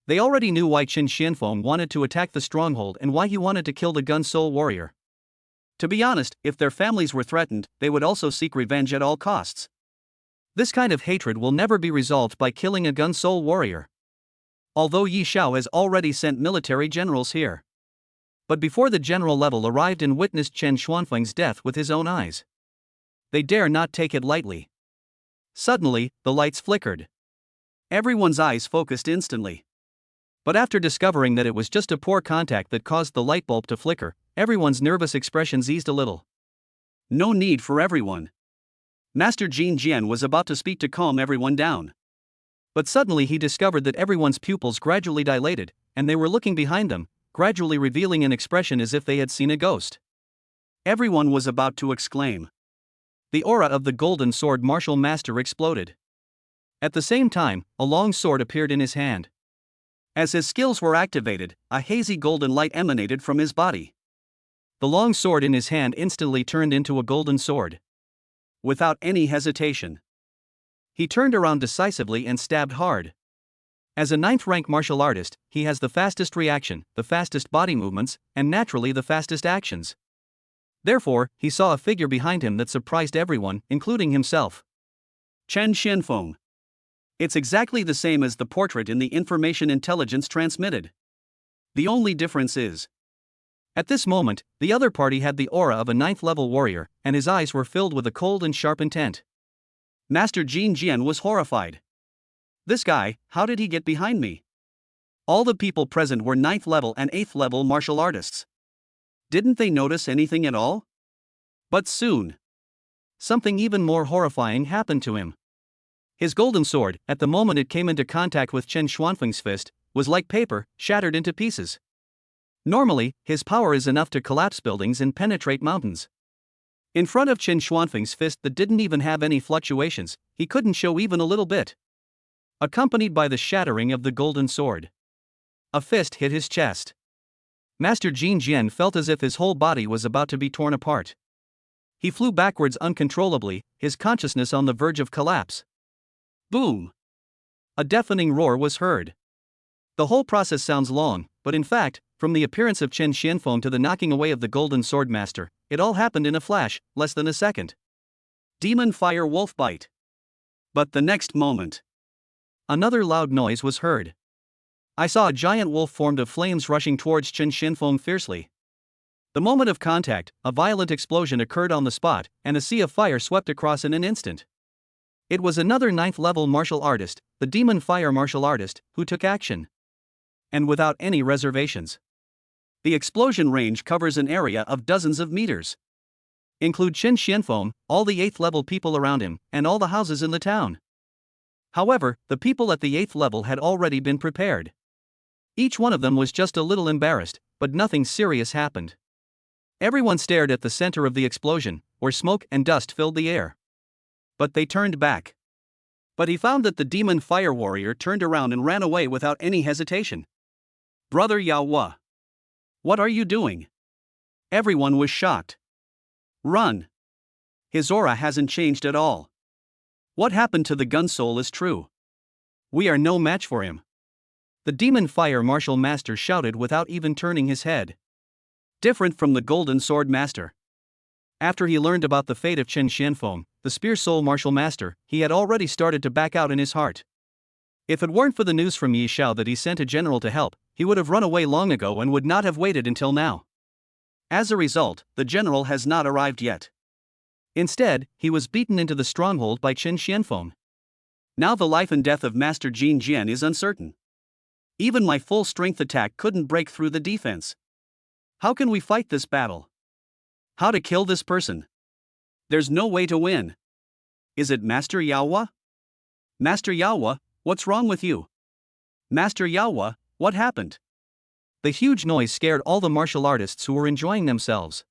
[SPEAKER 2] They already knew why Chen Xianfeng wanted to attack the stronghold and why he wanted to kill the Gun Soul warrior. To be honest, if their families were threatened, they would also seek revenge at all costs. This kind of hatred will never be resolved by killing a Gun Soul warrior. Although Yi Xiao has already sent military generals here. But before the general level arrived and witnessed Chen Xuanfeng's death with his own eyes. They dare not take it lightly. Suddenly, the lights flickered. Everyone's eyes focused instantly. But after discovering that it was just a poor contact that caused the light bulb to flicker, everyone's nervous expressions eased a little. No need for everyone. Master Jin Jian was about to speak to calm everyone down. But suddenly he discovered that everyone's pupils gradually dilated, and they were looking behind them, gradually revealing an expression as if they had seen a ghost. Everyone was about to exclaim. The aura of the Golden Sword martial master exploded. At the same time, a long sword appeared in his hand. As his skills were activated, a hazy golden light emanated from his body. The long sword in his hand instantly turned into a golden sword. Without any hesitation, he turned around decisively and stabbed hard. As a 9th-rank martial artist, he has the fastest reaction, the fastest body movements, and naturally the fastest actions. Therefore, he saw a figure behind him that surprised everyone, including himself. Chen Xianfeng. It's exactly the same as the portrait in the information intelligence transmitted. The only difference is, at this moment, the other party had the aura of a 9th-level warrior, and his eyes were filled with a cold and sharp intent. Master Jin Jian was horrified. This guy, how did he get behind me? All the people present were 9th level and 8th level martial artists. Didn't they notice anything at all? But soon, something even more horrifying happened to him. His golden sword, at the moment it came into contact with Chen Xuanfeng's fist, was like paper, shattered into pieces. Normally, his power is enough to collapse buildings and penetrate mountains. In front of Chen Xuanfeng's fist that didn't even have any fluctuations, he couldn't show even a little bit. Accompanied by the shattering of the golden sword, a fist hit his chest. Master Jin Jian felt as if his whole body was about to be torn apart. He flew backwards uncontrollably, his consciousness on the verge of collapse. Boom! A deafening roar was heard. The whole process sounds long, but in fact, from the appearance of Chen Xianfeng to the knocking away of the golden sword master, it all happened in a flash, less than a second. Demon Fire Wolf Bite. But the next moment, another loud noise was heard. I saw a giant wolf formed of flames rushing towards Chen Xianfeng fiercely. The moment of contact, a violent explosion occurred on the spot, and a sea of fire swept across in an instant. It was another 9th level martial artist, the Demon Fire martial artist, who took action. And without any reservations. The explosion range covers an area of dozens of meters. Include Chen Xianfeng, all the 8th level people around him, and all the houses in the town. However, the people at the 8th level had already been prepared. Each one of them was just a little embarrassed, but nothing serious happened. Everyone stared at the center of the explosion, where smoke and dust filled the air. But they turned back. But he found that the Demon Fire Warrior turned around and ran away without any hesitation. Brother Yao Hua, what are you doing? Everyone was shocked. Run! His aura hasn't changed at all. What happened to the gun soul is true. We are no match for him. The Demon Fire Martial Master shouted without even turning his head. Different from the Golden Sword Master. After he learned about the fate of Chen Xianfeng, the Spear Soul Martial Master, he had already started to back out in his heart. If it weren't for the news from Yi Xiao that he sent a general to help, he would have run away long ago and would not have waited until now. As a result, the general has not arrived yet. Instead, he was beaten into the stronghold by Chen Xianfeng. Now the life and death of Master Jin Jian is uncertain. Even my full-strength attack couldn't break through the defense. How can we fight this battle? How to kill this person? There's no way to win. Is it Master Yao Hua? Master Yao Hua, what's wrong with you? Master Yao Hua, what happened? The huge noise scared all the martial artists who were enjoying themselves.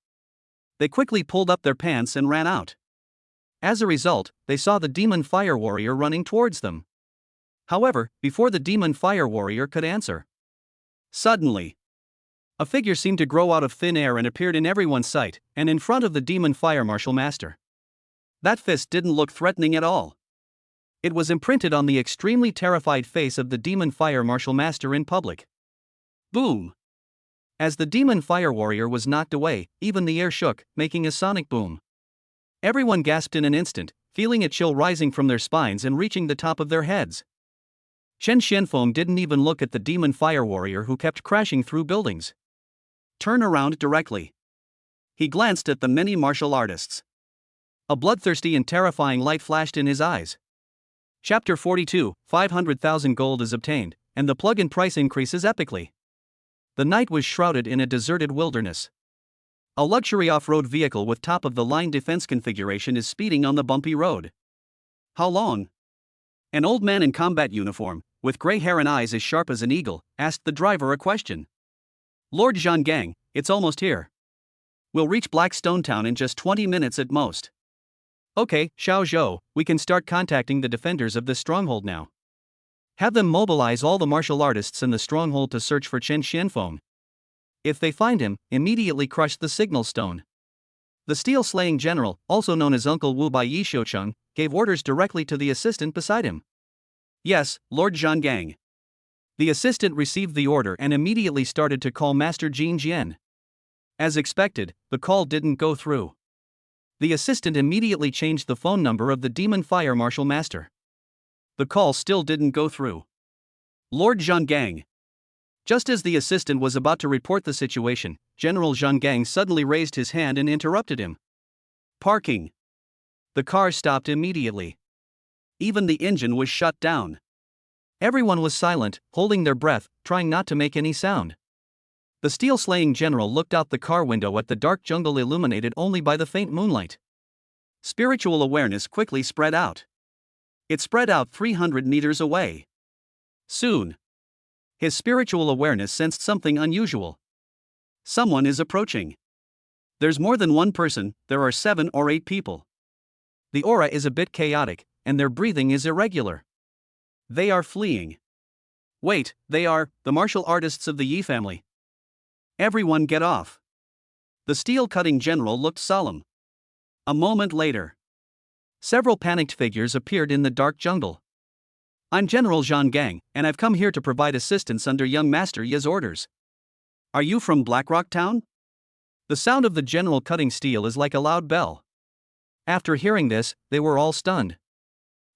[SPEAKER 2] They quickly pulled up their pants and ran out. As a result, they saw the Demon Fire Warrior running towards them. However, before the Demon Fire Warrior could answer, suddenly, a figure seemed to grow out of thin air and appeared in everyone's sight, and in front of the Demon Fire Martial Master. That fist didn't look threatening at all. It was imprinted on the extremely terrified face of the Demon Fire Martial Master in public. Boom! As the Demon Fire Warrior was knocked away, even the air shook, making a sonic boom. Everyone gasped in an instant, feeling a chill rising from their spines and reaching the top of their heads. Chen Xianfeng didn't even look at the Demon Fire Warrior who kept crashing through buildings. Turn around directly. He glanced at the many martial artists. A bloodthirsty and terrifying light flashed in his eyes. Chapter 42, 500,000 gold is obtained, and the plug-in price increases epically. The night was shrouded in a deserted wilderness. A luxury off-road vehicle with top-of-the-line defense configuration is speeding on the bumpy road. How long? An old man in combat uniform, with gray hair and eyes as sharp as an eagle, asked the driver a question. Lord Zhanggang, it's almost here. We'll reach Blackstone Town in just 20 minutes at most. Okay, Xiao Zhou, we can start contacting the defenders of this stronghold now. Have them mobilize all the martial artists in the stronghold to search for Chen Xianfeng. If they find him, immediately crush the signal stone. The steel-slaying general, also known as Uncle Wu by Yi Shoucheng, gave orders directly to the assistant beside him. Yes, Lord Zhanggang. The assistant received the order and immediately started to call Master Jin Jian. As expected, the call didn't go through. The assistant immediately changed the phone number of the Demon Fire Martial Master. The call still didn't go through. Lord Zhanggang. Just as the assistant was about to report the situation, General Zhanggang suddenly raised his hand and interrupted him. Parking. The car stopped immediately. Even the engine was shut down.
[SPEAKER 1] Everyone was silent, holding their breath, trying not to make any sound. The steel-slaying general looked out the car window at the dark jungle illuminated only by the faint moonlight. Spiritual awareness quickly spread out. It spread out 300 meters away. Soon, his spiritual awareness sensed something unusual. Someone is approaching. There's more than one person, there are 7 or 8 people. The aura is a bit chaotic, and their breathing is irregular. They are fleeing. Wait, they are the martial artists of the Yi family. Everyone get off. The steel-cutting general looked solemn. A moment later, several panicked figures appeared in the dark jungle. I'm General Zhang Gang, and I've come here to provide assistance under young Master Yi's orders. Are you from Blackrock Town? The sound of the general cutting steel is like a loud bell. After hearing this, they were all stunned.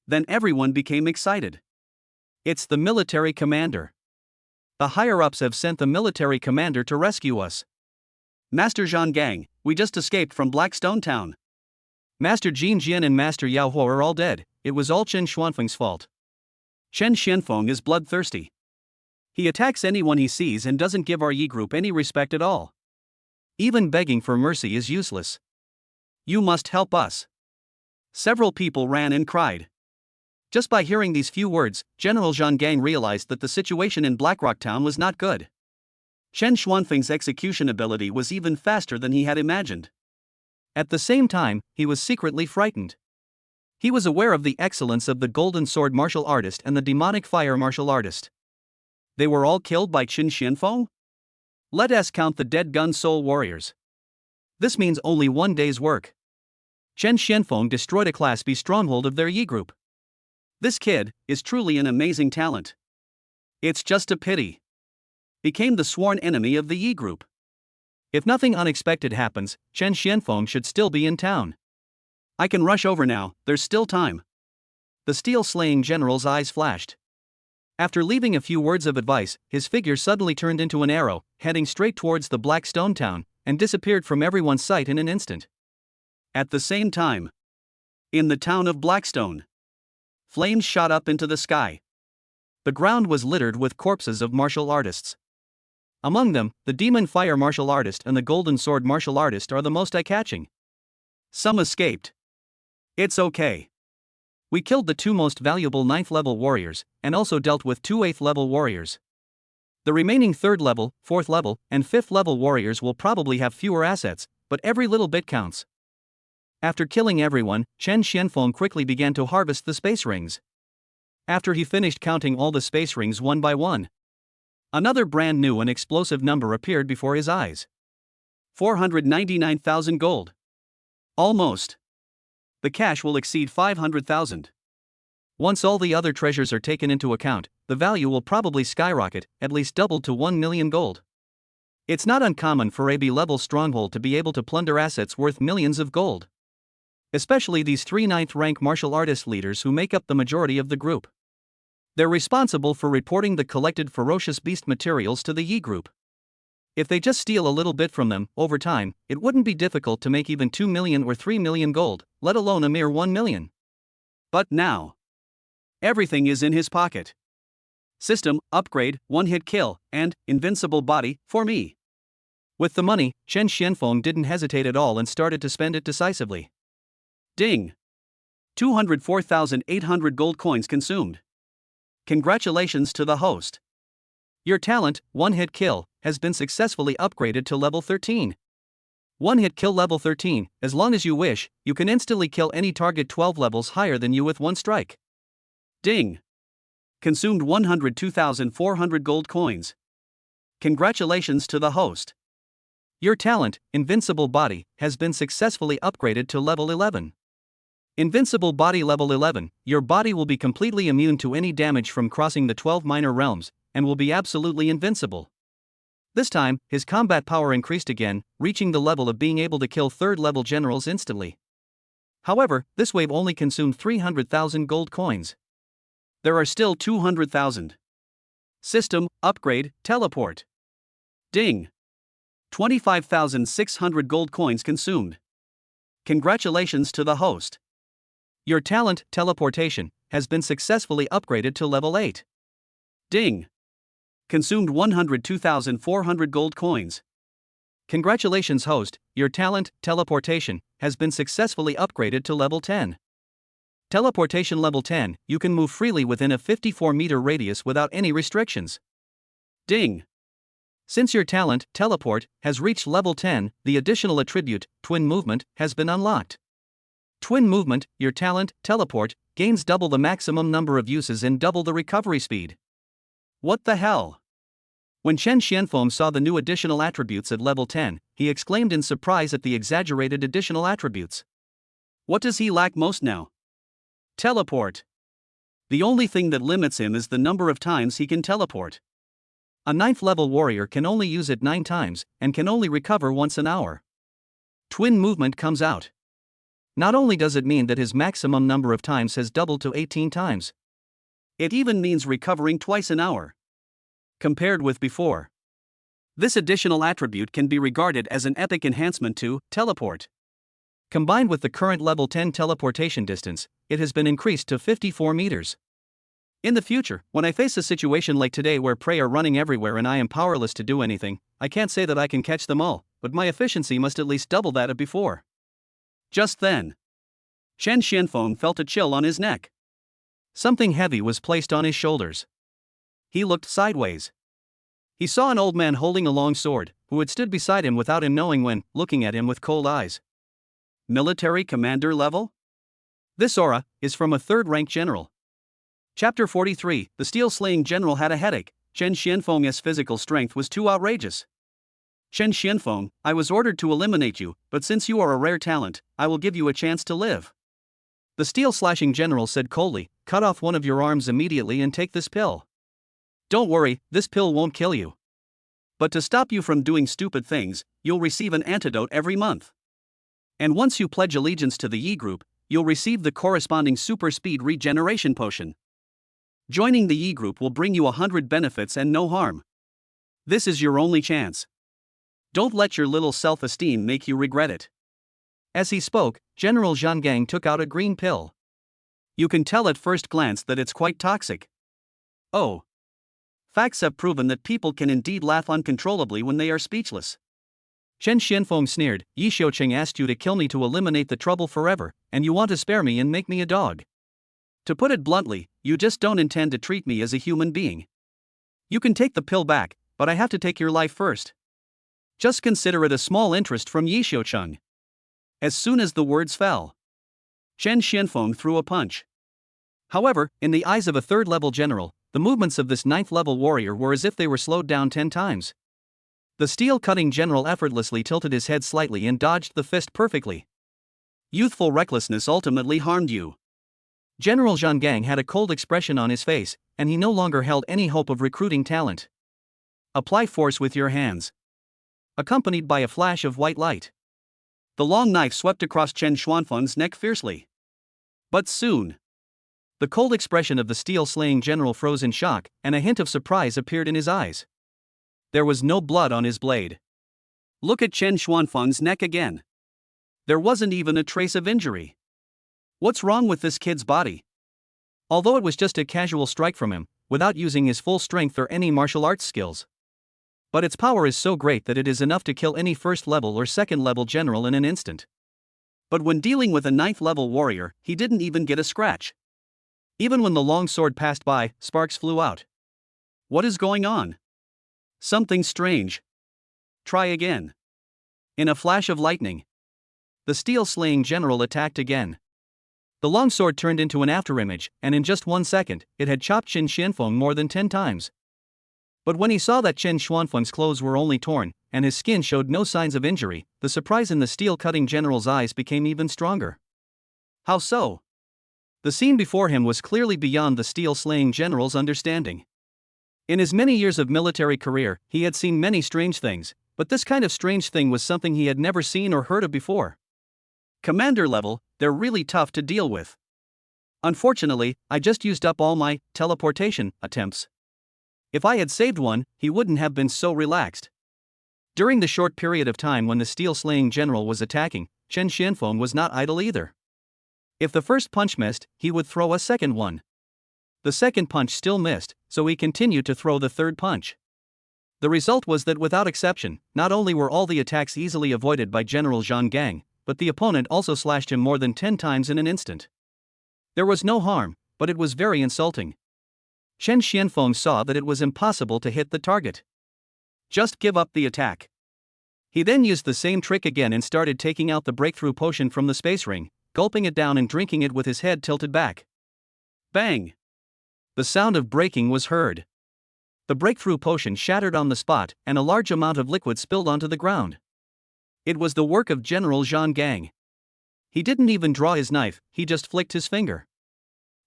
[SPEAKER 1] Then everyone became excited. It's the military commander. The higher-ups have sent the military commander to rescue us. Master Zhang Gang, we just escaped from Blackstone Town. Master Jin Jian and Master Yao Huo are all dead. It was all Chen Xuanfeng's fault. Chen Xianfeng is bloodthirsty. He attacks anyone he sees and doesn't give our Yi group any respect at all. Even begging for mercy is useless. You must help us. Several people ran and cried. Just by hearing these few words, General Zhang Gang realized that the situation in Blackrock Town was not good. Chen Xuanfeng's execution ability was even faster than he had imagined. At the same time, he was secretly frightened. He was aware of the excellence of the Golden Sword martial artist and the Demonic Fire martial artist. They were all killed by Chen Xianfeng? Let us count the dead gun soul warriors. This means only 1 day's work. Chen Xianfeng destroyed a Class B stronghold of their Yi group. This kid is truly an amazing talent. It's just a pity. Became the sworn enemy of the Yi group. If nothing unexpected happens, Chen Xianfeng should still be in town. I can rush over now, there's still time. The steel-slaying general's eyes flashed. After leaving a few words of advice, his figure suddenly turned into an arrow, heading straight towards the Blackstone Town, and disappeared from everyone's sight in an instant. At the same time, in the town of Blackstone, flames shot up into the sky. The ground was littered with corpses of martial artists. Among them, the Demon Fire martial artist and the Golden Sword martial artist are the most eye-catching. Some escaped. It's okay. We killed the 2 most valuable 9th level warriors, and also dealt with 2 8th level warriors. The remaining 3rd level, 4th level, and 5th level warriors will probably have fewer assets, but every little bit counts. After killing everyone, Chen Xianfeng quickly began to harvest the space rings. After he finished counting all the space rings one by one, another brand new and explosive number appeared before his eyes. 499,000 gold. Almost. The cash will exceed 500,000. Once all the other treasures are taken into account, the value will probably skyrocket, at least double to 1 million gold. It's not uncommon for a B-level stronghold to be able to plunder assets worth millions of gold. Especially these 3 9th rank martial artist leaders who make up the majority of the group. They're responsible for reporting the collected ferocious beast materials to the Yi group. If they just steal a little bit from them, over time, it wouldn't be difficult to make even 2 million or 3 million gold, let alone a mere 1 million. But now, everything is in his pocket. System, upgrade, 1-hit kill, and invincible body, for me. With the money, Chen Xianfeng didn't hesitate at all and started to spend it decisively. Ding! 204,800 gold coins consumed. Congratulations to the host. Your talent, 1-hit kill, has been successfully upgraded to level 13. 1-hit kill level 13, as long as you wish, you can instantly kill any target 12 levels higher than you with 1 strike. Ding! Consumed 102,400 gold coins. Congratulations to the host. Your talent, Invincible Body, has been successfully upgraded to level 11. Invincible Body level 11, your body will be completely immune to any damage from crossing the 12 minor realms, and will be absolutely invincible. This time, his combat power increased again, reaching the level of being able to kill 3rd level generals instantly. However, this wave only consumed 300,000 gold coins. There are still 200,000. System, upgrade, teleport. Ding! 25,600 gold coins consumed. Congratulations to the host. Your talent, teleportation, has been successfully upgraded to level 8.
[SPEAKER 2] Ding! Consumed 102,400 gold coins.
[SPEAKER 1] Congratulations, host, your talent, teleportation, has been successfully upgraded to level 10. Teleportation level 10, you can move freely within a 54-meter radius without any restrictions.
[SPEAKER 2] Ding!
[SPEAKER 1] Since your talent, teleport, has reached level 10, the additional attribute, twin movement, has been unlocked. Twin movement, your talent, teleport, gains double the maximum number of uses and double the recovery speed.
[SPEAKER 2] What the hell?
[SPEAKER 1] When Chen Xianfeng saw the new additional attributes at level 10, he exclaimed in surprise at the exaggerated additional attributes.
[SPEAKER 2] What does he lack most now? Teleport. The only thing that limits him is the number of times he can teleport.
[SPEAKER 1] A 9th level warrior can only use it 9 times, and can only recover once an hour. Twin movement comes out. Not only does it mean that his maximum number of times has doubled to 18 times,
[SPEAKER 2] it even means recovering twice an hour, compared with before. This additional attribute can be regarded as an epic enhancement to teleport.
[SPEAKER 1] Combined with the current level 10 teleportation distance, it has been increased to 54 meters.
[SPEAKER 2] In the future, when I face a situation like today where prey are running everywhere and I am powerless to do anything, I can't say that I can catch them all, but my efficiency must at least double that of before. Just then, Chen Xianfeng felt a chill on his neck.
[SPEAKER 1] Something heavy was placed on his shoulders.
[SPEAKER 2] He looked sideways. He saw an old man holding a long sword, who had stood beside him without him knowing when, looking at him with cold eyes. Military commander level?
[SPEAKER 1] This aura is from a 3rd-rank general.
[SPEAKER 2] Chapter 43, the steel-slaying general had a headache. Chen Xianfeng's physical strength was too outrageous. Chen Xianfeng, I was ordered to eliminate you, but since you are a rare talent, I will give you a chance to live.
[SPEAKER 1] The steel-slashing general said coldly, cut off one of your arms immediately and take this pill.
[SPEAKER 2] Don't worry, this pill won't kill you. But to stop you from doing stupid things, you'll receive an antidote every month. And once you pledge allegiance to the Yi group, you'll receive the corresponding super speed regeneration potion. Joining the Yi group will bring you 100 benefits and no harm. This is your only chance. Don't let your little self-esteem make you regret it.
[SPEAKER 1] As he spoke, General Zhang Gang took out a green pill.
[SPEAKER 2] You can tell at first glance that it's quite toxic. Oh. Facts have proven that people can indeed laugh uncontrollably when they are speechless.
[SPEAKER 1] Chen Xianfeng sneered, Yi Xiuqing asked you to kill me to eliminate the trouble forever, and you want to spare me and make me a dog.
[SPEAKER 2] To put it bluntly, you just don't intend to treat me as a human being. You can take the pill back, but I have to take your life first. Just consider it a small interest from Yi Xiuqing. As soon as the words fell, Chen Xianfeng threw a punch.
[SPEAKER 1] However, in the eyes of a 3rd-level general, the movements of this 9th-level warrior were as if they were slowed down 10 times. The steel-cutting general effortlessly tilted his head slightly and dodged the fist perfectly.
[SPEAKER 2] Youthful recklessness ultimately harmed you.
[SPEAKER 1] General Zhang Gang had a cold expression on his face, and he no longer held any hope of recruiting talent.
[SPEAKER 2] Apply force with your hands.
[SPEAKER 1] Accompanied by a flash of white light,
[SPEAKER 2] the long knife swept across Chen Xianfeng's neck fiercely. But soon,
[SPEAKER 1] the cold expression of the steel-slaying general froze in shock, and a hint of surprise appeared in his eyes. There was no blood on his blade.
[SPEAKER 2] Look at Chen Xianfeng's neck again. There wasn't even a trace of injury. What's wrong with this kid's body?
[SPEAKER 1] Although it was just a casual strike from him, without using his full strength or any martial arts skills. But its power is so great that it is enough to kill any 1st-level or 2nd-level general in an instant.
[SPEAKER 2] But when dealing with a 9th-level warrior, he didn't even get a scratch.
[SPEAKER 1] Even when the long sword passed by, sparks flew out.
[SPEAKER 2] What is going on? Something strange. Try again. In a flash of lightning,
[SPEAKER 1] the steel-slaying general attacked again. The longsword turned into an afterimage, and in just 1 second, it had chopped Chen Xianfeng more than 10 times. But when he saw that Chen Xianfeng's clothes were only torn, and his skin showed no signs of injury, the surprise in the steel-cutting general's eyes became even stronger.
[SPEAKER 2] How so?
[SPEAKER 1] The scene before him was clearly beyond the steel-slaying general's understanding. In his many years of military career, he had seen many strange things, but this kind of strange thing was something he had never seen or heard of before.
[SPEAKER 2] Commander level, they're really tough to deal with. Unfortunately, I just used up all my teleportation attempts. If I had saved one, he wouldn't have been so relaxed.
[SPEAKER 1] During the short period of time when the steel-slaying general was attacking, Chen Xianfeng was not idle either. If the first punch missed, he would throw a second one. The second punch still missed, so he continued to throw the third punch. The result was that without exception, not only were all the attacks easily avoided by General Zhang Gang, but the opponent also slashed him more than 10 times in an instant. There was no harm, but it was very insulting. Chen Xianfeng saw that it was impossible to hit the target. Just give up the attack. He then used the same trick again and started taking out the breakthrough potion from the space ring, gulping it down and drinking it with his head tilted back. Bang! The sound of breaking was heard. The breakthrough potion shattered on the spot, and a large amount of liquid spilled onto the ground. It was the work of General Zhang Gang. He didn't even draw his knife, he just flicked his finger.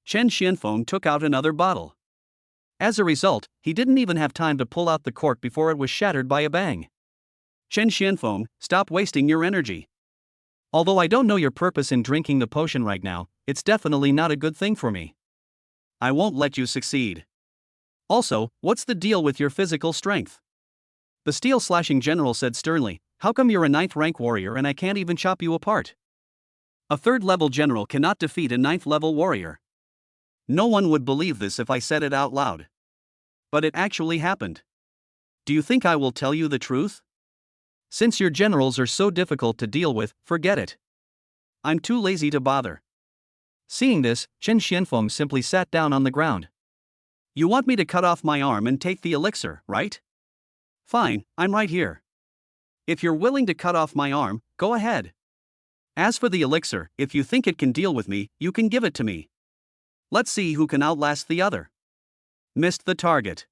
[SPEAKER 1] Chen Xianfeng took out another bottle. As a result, he didn't even have time to pull out the cork before it was shattered by a bang. Chen Xianfeng, stop wasting your energy. Although I don't know your purpose in drinking the potion right now, it's definitely not a good thing for me. I won't let you succeed. Also, what's the deal with your physical strength? The steel slashing general said sternly, how come you're a 9th rank warrior and I can't even chop you apart? A 3rd level general cannot defeat a 9th level warrior. No one would believe this if I said it out loud. But it actually happened. Do you think I will tell you the truth? Since your generals are so difficult to deal with, forget it. I'm too lazy to bother. Seeing this, Chen Xianfeng simply sat down on the ground. You want me to cut off my arm and take the elixir, right? Fine, I'm right here. If you're willing to cut off my arm, go ahead. As for the elixir, if you think it can deal with me, you can give it to me. Let's see who can outlast the other. Missed the target.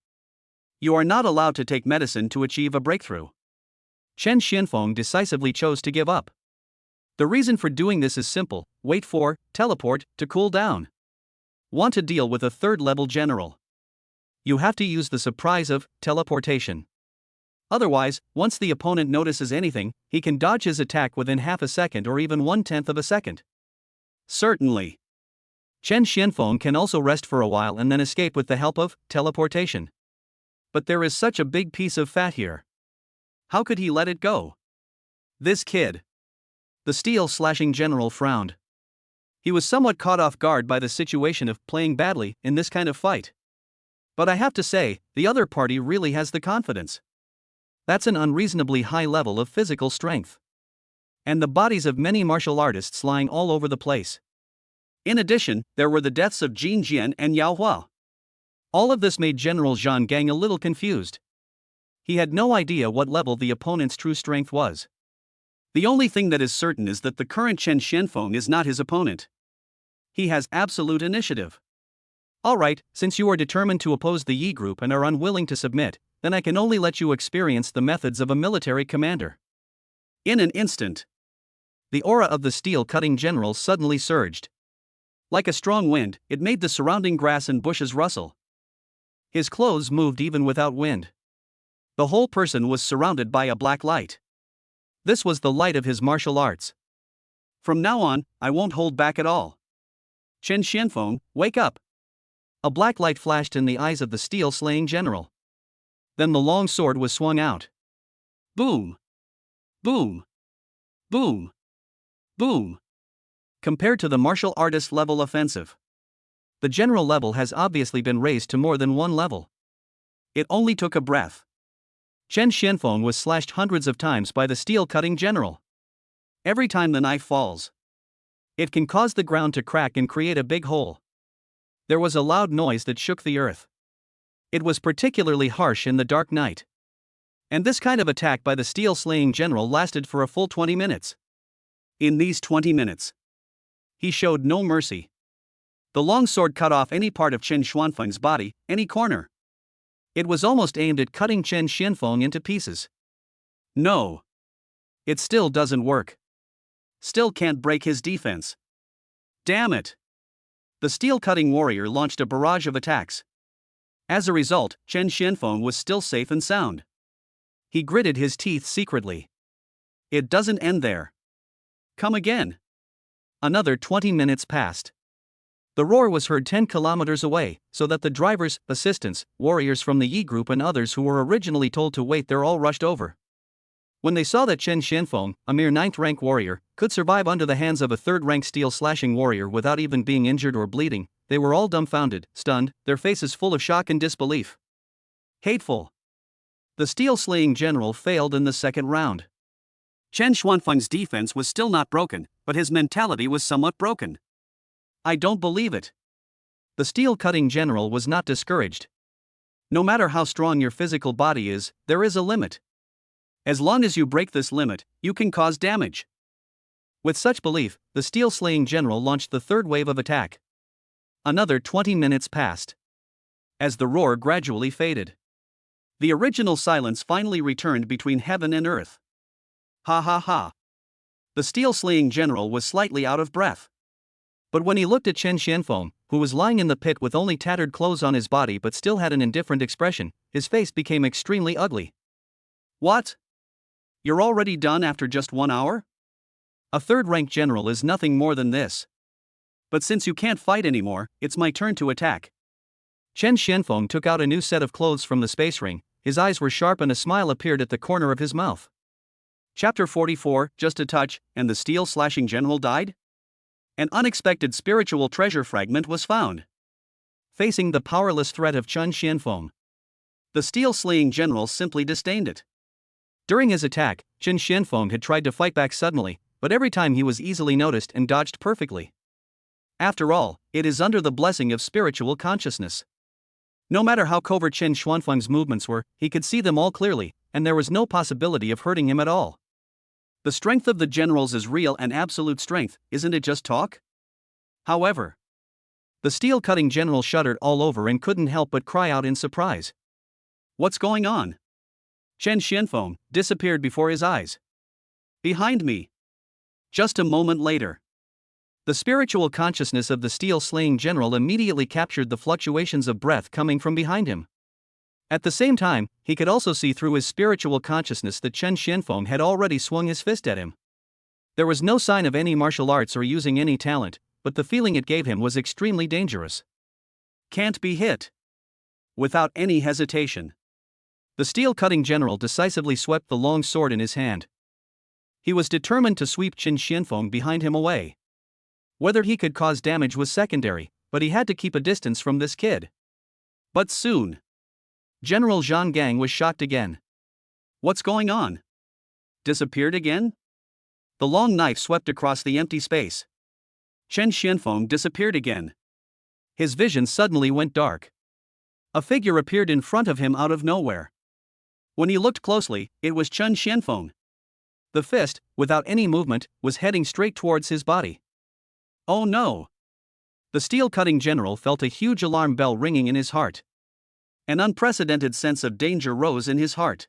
[SPEAKER 1] You are not allowed to take medicine to achieve a breakthrough. Chen Xianfeng decisively chose to give up. The reason for doing this is simple, wait for, teleport, to cool down. Want to deal with a 3rd level general? You have to use the surprise of teleportation. Otherwise, once the opponent notices anything, he can dodge his attack within half a second or even 1/10 of a second. Certainly. Chen Xianfeng can also rest for a while and then escape with the help of teleportation. But there is such a big piece of fat here. How could he let it go? This kid. The steel slashing general frowned. He was somewhat caught off guard by the situation of playing badly in this kind of fight. But I have to say, the other party really has the confidence. That's an unreasonably high level of physical strength. And the bodies of many martial artists lying all over the place. In addition, there were the deaths of Jin Jian and Yao Hua. All of this made General Zhang Gang a little confused. He had no idea what level the opponent's true strength was. The only thing that is certain is that the current Chen Xianfeng is not his opponent. He has absolute initiative. Alright, since you are determined to oppose the Yi group and are unwilling to submit, then I can only let you experience the methods of a military commander. In an instant, the aura of the steel-cutting general suddenly surged. Like a strong wind, it made the surrounding grass and bushes rustle. His clothes moved even without wind. The whole person was surrounded by a black light. This was the light of his martial arts. From now on, I won't hold back at all. Chen Xianfeng, wake up! A black light flashed in the eyes of the steel-slaying general. Then the long sword was swung out. Boom! Boom! Boom! Boom! Compared to the martial artist level offensive, the general level has obviously been raised to more than one level. It only took a breath. Chen Xianfeng was slashed hundreds of times by the steel-cutting general. Every time the knife falls, it can cause the ground to crack and create a big hole. There was a loud noise that shook the earth. It was particularly harsh in the dark night. And this kind of attack by the steel-slaying general lasted for a full 20 minutes. In these 20 minutes, he showed no mercy. The long sword cut off any part of Chen Xianfeng's body, any corner. It was almost aimed at cutting Chen Xianfeng into pieces. No. It still doesn't work. Still can't break his defense. Damn it. The steel-cutting warrior launched a barrage of attacks. As a result, Chen Xianfeng was still safe and sound. He gritted his teeth secretly. It doesn't end there. Come again. Another 20 minutes passed. The roar was heard 10 kilometers away, so that the drivers, assistants, warriors from the Yi group and others who were originally told to wait there all rushed over. When they saw that Chen Xianfeng, a mere 9th rank warrior, could survive under the hands of a 3rd rank steel slashing warrior without even being injured or bleeding, they were all dumbfounded, stunned, their faces full of shock and disbelief. Hateful. The steel-slaying general failed in the second round. Chen Xuanfeng's defense was still not broken, but his mentality was somewhat broken. I don't believe it. The steel-cutting general was not discouraged. No matter how strong your physical body is, there is a limit. As long as you break this limit, you can cause damage. With such belief, the steel-slaying general launched the third wave of attack. Another 20 minutes passed. As the roar gradually faded, the original silence finally returned between heaven and earth. Ha ha ha. The steel-slaying general was slightly out of breath. But when he looked at Chen Xianfeng, who was lying in the pit with only tattered clothes on his body but still had an indifferent expression, his face became extremely ugly. What? You're already done after just 1 hour? A third-rank general is nothing more than this. But since you can't fight anymore, it's my turn to attack. Chen Xianfeng took out a new set of clothes from the space ring, his eyes were sharp and a smile appeared at the corner of his mouth. Chapter 44, Just a touch, and the steel-slashing general died? An unexpected spiritual treasure fragment was found. Facing the powerless threat of Chen Xianfeng, the steel-slaying general simply disdained it. During his attack, Chen Xianfeng had tried to fight back suddenly, but every time he was easily noticed and dodged perfectly. After all, it is under the blessing of spiritual consciousness. No matter how covert Chen Xuanfeng's movements were, he could see them all clearly, and there was no possibility of hurting him at all. The strength of the generals is real and absolute strength, isn't it just talk? However, the steel-cutting general shuddered all over and couldn't help but cry out in surprise. What's going on? Chen Xianfeng disappeared before his eyes. Behind me. Just a moment later, the spiritual consciousness of the steel-slaying general immediately captured the fluctuations of breath coming from behind him. At the same time, he could also see through his spiritual consciousness that Chen Xianfeng had already swung his fist at him. There was no sign of any martial arts or using any talent, but the feeling it gave him was extremely dangerous. Can't be hit. Without any hesitation, the steel-cutting general decisively swept the long sword in his hand. He was determined to sweep Chen Xianfeng behind him away. Whether he could cause damage was secondary, but he had to keep a distance from this kid. But soon, General Zhang Gang was shocked again. What's going on? Disappeared again? The long knife swept across the empty space. Chen Xianfeng disappeared again. His vision suddenly went dark. A figure appeared in front of him out of nowhere. When he looked closely, it was Chen Xianfeng. The fist, without any movement, was heading straight towards his body. Oh no! The steel-cutting general felt a huge alarm bell ringing in his heart. An unprecedented sense of danger rose in his heart.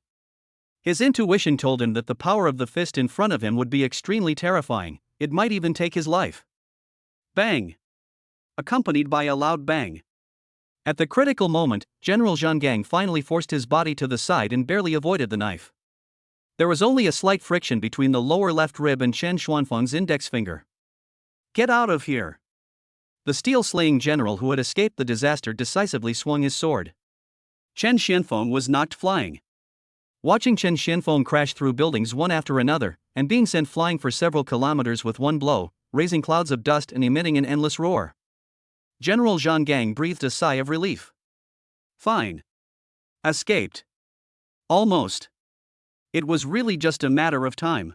[SPEAKER 1] His intuition told him that the power of the fist in front of him would be extremely terrifying, it might even take his life. Bang! Accompanied by a loud bang. At the critical moment, General Zhang Gang finally forced his body to the side and barely avoided the knife. There was only a slight friction between the lower left rib and Chen Xuanfeng's index finger. Get out of here! The steel-slaying general who had escaped the disaster decisively swung his sword. Chen Xianfeng was knocked flying. Watching Chen Xianfeng crash through buildings one after another, and being sent flying for several kilometers with one blow, raising clouds of dust and emitting an endless roar, General Zhang Gang breathed a sigh of relief. Fine. Escaped. Almost. It was really just a matter of time.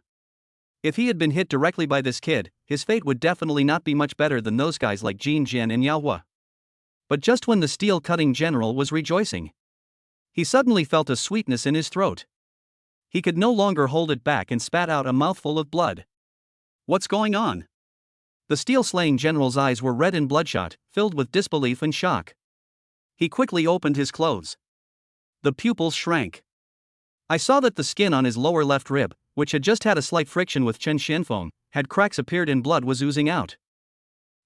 [SPEAKER 1] If he had been hit directly by this kid, his fate would definitely not be much better than those guys like Jin Jian and Yao Hua. But just when the steel-cutting general was rejoicing, he suddenly felt a sweetness in his throat. He could no longer hold it back and spat out a mouthful of blood. What's going on? The steel-slaying general's eyes were red and bloodshot, filled with disbelief and shock. He quickly opened his clothes. The pupils shrank. I saw that the skin on his lower left rib, which had just had a slight friction with Chen Xianfeng, had cracks appeared and blood was oozing out.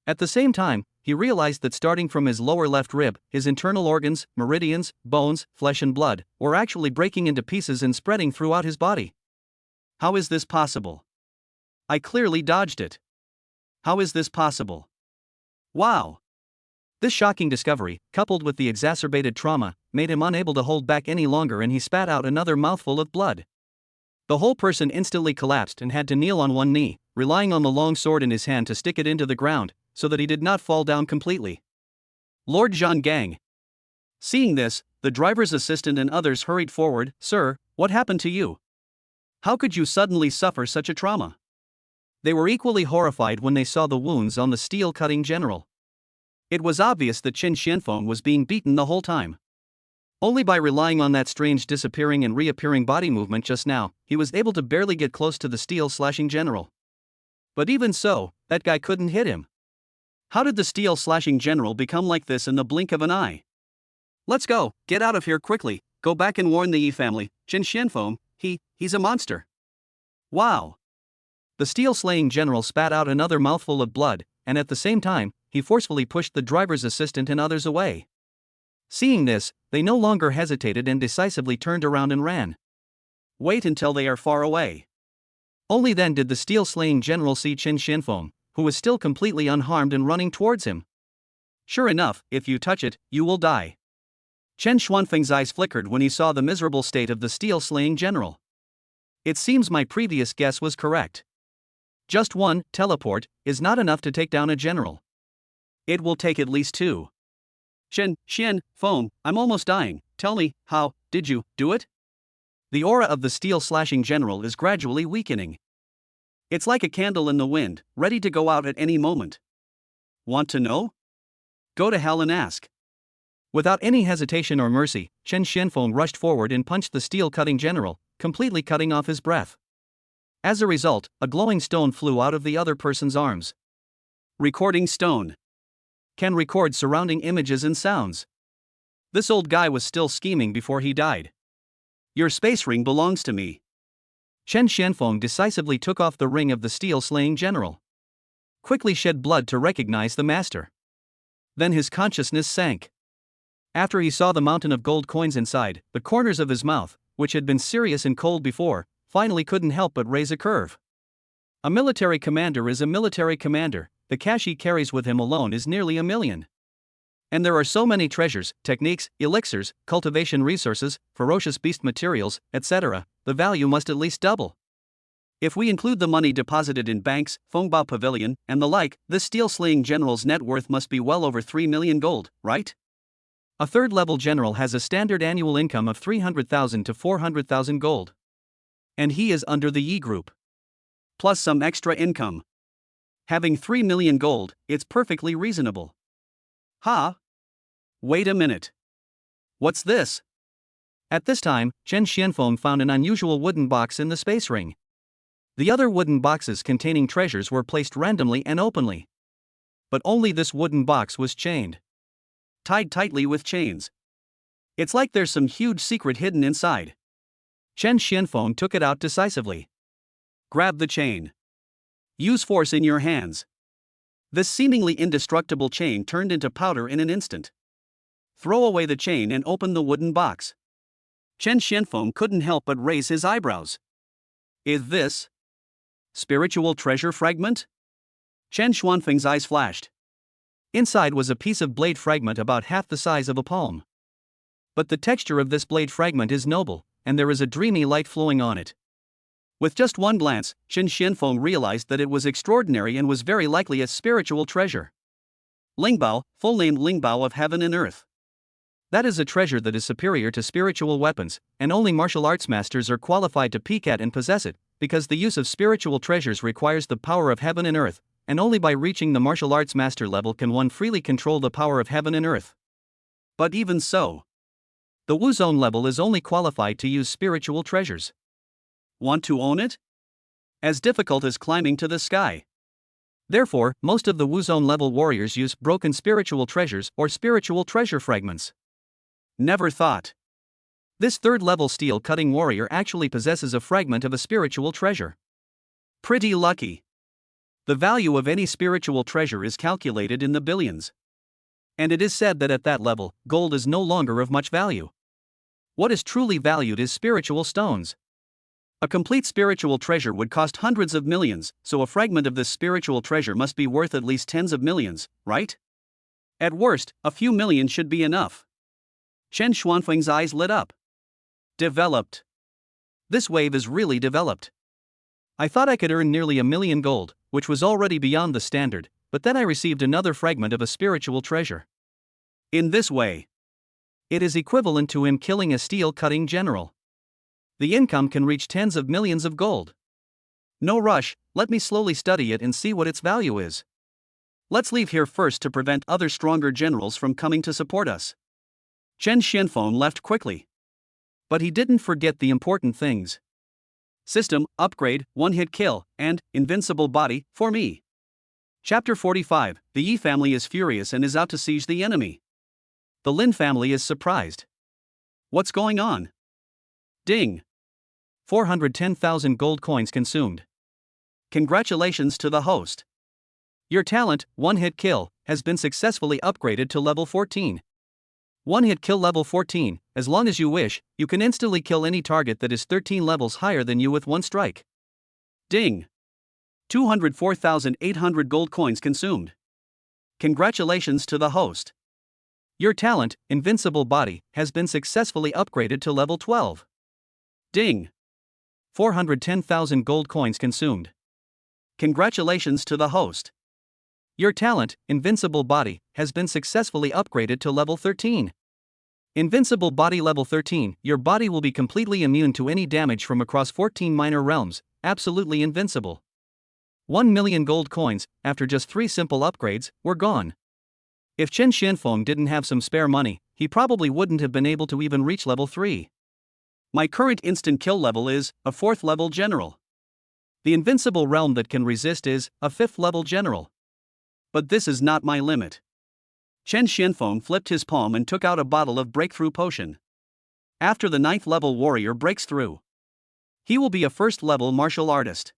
[SPEAKER 1] At the same time, he realized that starting from his lower left rib, his internal organs, meridians, bones, flesh and blood, were actually breaking into pieces and spreading throughout his body. How is this possible? I clearly dodged it. How is this possible? Wow! This shocking discovery, coupled with the exacerbated trauma, made him unable to hold back any longer and he spat out another mouthful of blood. The whole person instantly collapsed and had to kneel on one knee, relying on the long sword in his hand to stick it into the ground, so that he did not fall down completely. Lord Zhang Gang. Seeing this, the driver's assistant and others hurried forward. Sir, what happened to you? How could you suddenly suffer such a trauma? They were equally horrified when they saw the wounds on the steel-cutting general. It was obvious that Chen Xianfeng was being beaten the whole time. Only by relying on that strange disappearing and reappearing body movement just now, he was able to barely get close to the steel-slashing general. But even so, that guy couldn't hit him. How did the steel-slashing general become like this in the blink of an eye? Let's go, get out of here quickly, go back and warn the Yi family. Chen Xianfeng, he's a monster. Wow. The steel-slaying general spat out another mouthful of blood, and at the same time, he forcefully pushed the driver's assistant and others away. Seeing this, they no longer hesitated and decisively turned around and ran. Wait until they are far away. Only then did the steel-slaying general see Chen Xianfeng, who was still completely unharmed and running towards him. Sure enough, if you touch it, you will die. Chen Xuanfeng's eyes flickered when he saw the miserable state of the steel-slaying general. It seems my previous guess was correct. Just one teleport is not enough to take down a general. It will take at least two. Chen Xianfeng, I'm almost dying. Tell me, how did you do it? The aura of the steel-slashing general is gradually weakening. It's like a candle in the wind, ready to go out at any moment. Want to know? Go to hell and ask. Without any hesitation or mercy, Chen Xianfeng rushed forward and punched the steel-cutting general, completely cutting off his breath. As a result, a glowing stone flew out of the other person's arms. Recording stone. Can record surrounding images and sounds. This old guy was still scheming before he died. Your space ring belongs to me. Chen Xianfeng decisively took off the ring of the steel-slaying general. Quickly shed blood to recognize the master. Then his consciousness sank. After he saw the mountain of gold coins inside, the corners of his mouth, which had been serious and cold before, finally couldn't help but raise a curve. A military commander is a military commander. The cash he carries with him alone is nearly 1 million. And there are so many treasures, techniques, elixirs, cultivation resources, ferocious beast materials, etc., the value must at least double. If we include the money deposited in banks, Fengbao Pavilion, and the like, this steel-slaying general's net worth must be well over 3 million gold, right? A third-level general has a standard annual income of 300,000 to 400,000 gold. And he is under the Yi group. Plus some extra income. Having 3 million gold, it's perfectly reasonable. Ha! Wait a minute. What's this? At this time, Chen Xianfeng found an unusual wooden box in the space ring. The other wooden boxes containing treasures were placed randomly and openly. But only this wooden box was chained. Tied tightly with chains. It's like there's some huge secret hidden inside. Chen Xianfeng took it out decisively. Grab the chain. Use force in your hands. This seemingly indestructible chain turned into powder in an instant. Throw away the chain and open the wooden box. Chen Xianfeng couldn't help but raise his eyebrows. Is this spiritual treasure fragment? Chen Xuanfeng's eyes flashed. Inside was a piece of blade fragment about half the size of a palm. But the texture of this blade fragment is noble, and there is a dreamy light flowing on it. With just one glance, Chen Xianfeng realized that it was extraordinary and was very likely a spiritual treasure. Lingbao, full name Lingbao of Heaven and Earth. That is a treasure that is superior to spiritual weapons, and only martial arts masters are qualified to peek at and possess it, because the use of spiritual treasures requires the power of heaven and earth, and only by reaching the martial arts master level can one freely control the power of heaven and earth. But even so, the Wu Zone level is only qualified to use spiritual treasures. Want to own it? As difficult as climbing to the sky. Therefore, most of the Wu Zone level warriors use broken spiritual treasures or spiritual treasure fragments. Never thought. This third-level steel-cutting warrior actually possesses a fragment of a spiritual treasure. Pretty lucky. The value of any spiritual treasure is calculated in the billions. And it is said that at that level, gold is no longer of much value. What is truly valued is spiritual stones. A complete spiritual treasure would cost hundreds of millions, so a fragment of this spiritual treasure must be worth at least tens of millions, right? At worst, a few million should be enough. Chen Xuanfeng's eyes lit up. Developed. This wave is really developed. I thought I could earn nearly 1 million gold, which was already beyond the standard, but then I received another fragment of a spiritual treasure.
[SPEAKER 2] In this way, it is equivalent to him killing a steel-cutting general. The income can reach tens of millions of gold. No rush, let me slowly study it and see what its value is. Let's leave here first to prevent other stronger generals from coming to support us. Chen Xianfeng left quickly. But he didn't forget the important things. System, upgrade, one-hit kill, and invincible body, for me. Chapter 45, the Yi family is furious and is out to siege the enemy. The Lin family is surprised. What's going on? Ding. 410,000 gold coins consumed. Congratulations to the host. Your talent, one-hit kill, has been successfully upgraded to level 14. One-hit kill level 14, as long as you wish, you can instantly kill any target that is 13 levels higher than you with one strike. Ding. 204,800 gold coins consumed. Congratulations to the host. Your talent, invincible body, has been successfully upgraded to level 12. Ding. 410,000 gold coins consumed. Congratulations to the host. Your talent, invincible body, has been successfully upgraded to level 13. Invincible body level 13, your body will be completely immune to any damage from across 14 minor realms, absolutely invincible. 1 million gold coins, after just 3 simple upgrades, were gone. If Chen Xianfeng didn't have some spare money, he probably wouldn't have been able to even reach level 3. My current instant kill level is a 4th level general. The invincible realm that can resist is a 5th level general. But this is not my limit. Chen Xianfeng flipped his palm and took out a bottle of breakthrough potion. After the 9th level warrior breaks through, he will be a 1st level martial artist.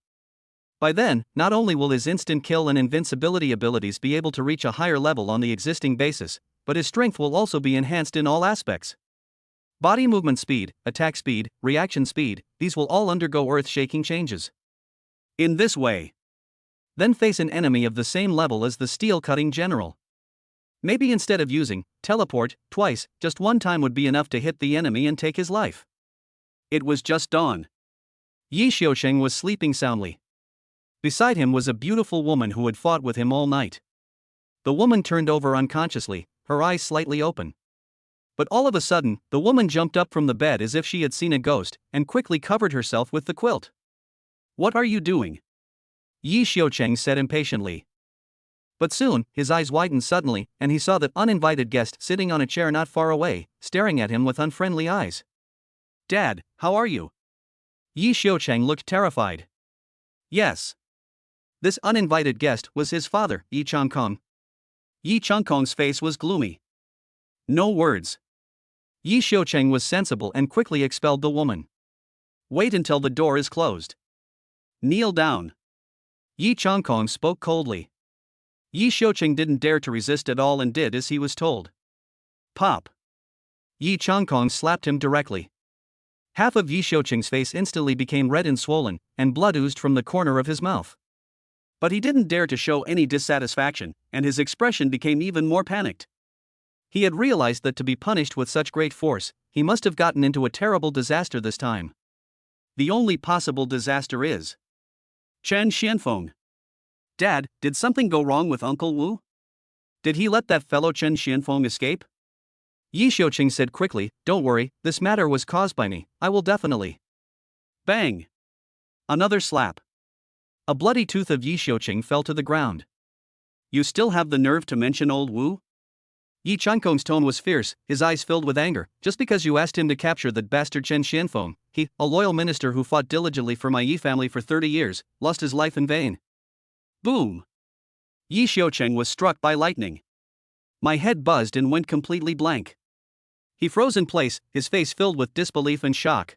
[SPEAKER 2] By then, not only will his instant kill and invincibility abilities be able to reach a higher level on the existing basis, but his strength will also be enhanced in all aspects. Body movement speed, attack speed, reaction speed, these will all undergo earth-shaking changes. In this way, then face an enemy of the same level as the steel-cutting general. Maybe instead of using teleport twice, just one time would be enough to hit the enemy and take his life. It was just dawn. Yi Xiaosheng was sleeping soundly. Beside him was a beautiful woman who had fought with him all night. The woman turned over unconsciously, her eyes slightly open. But all of a sudden, the woman jumped up from the bed as if she had seen a ghost, and quickly covered herself with the quilt. What are you doing? Yi Xiaocheng said impatiently. But soon, his eyes widened suddenly, and he saw that uninvited guest sitting on a chair not far away, staring at him with unfriendly eyes. Dad, how are you? Yi Xiaocheng looked terrified. Yes. This uninvited guest was his father, Yi Changkong. Yi Changkong's face was gloomy. No words. Yi Xiaocheng was sensible and quickly expelled the woman. Wait until the door is closed. Kneel down. Yi Changkong spoke coldly. Yi Xiaocheng didn't dare to resist at all and did as he was told. Pop. Yi Changkong slapped him directly. Half of Yi Xiaocheng's face instantly became red and swollen, and blood oozed from the corner of his mouth. But he didn't dare to show any dissatisfaction, and his expression became even more panicked. He had realized that to be punished with such great force, he must have gotten into a terrible disaster this time. The only possible disaster is Chen Xianfeng. Dad, did something go wrong with Uncle Wu? Did he let that fellow Chen Xianfeng escape? Yi Xiaocheng said quickly, don't worry, this matter was caused by me, I will definitely. Bang! Another slap. A bloody tooth of Yi Xiaocheng fell to the ground. You still have the nerve to mention old Wu? Yi Changkong's tone was fierce, his eyes filled with anger. Just because you asked him to capture that bastard Chen Xianfeng, he, a loyal minister who fought diligently for my Yi family for 30 years, lost his life in vain. Boom! Yi Xiaocheng was struck by lightning. My head buzzed and went completely blank. He froze in place, his face filled with disbelief and shock.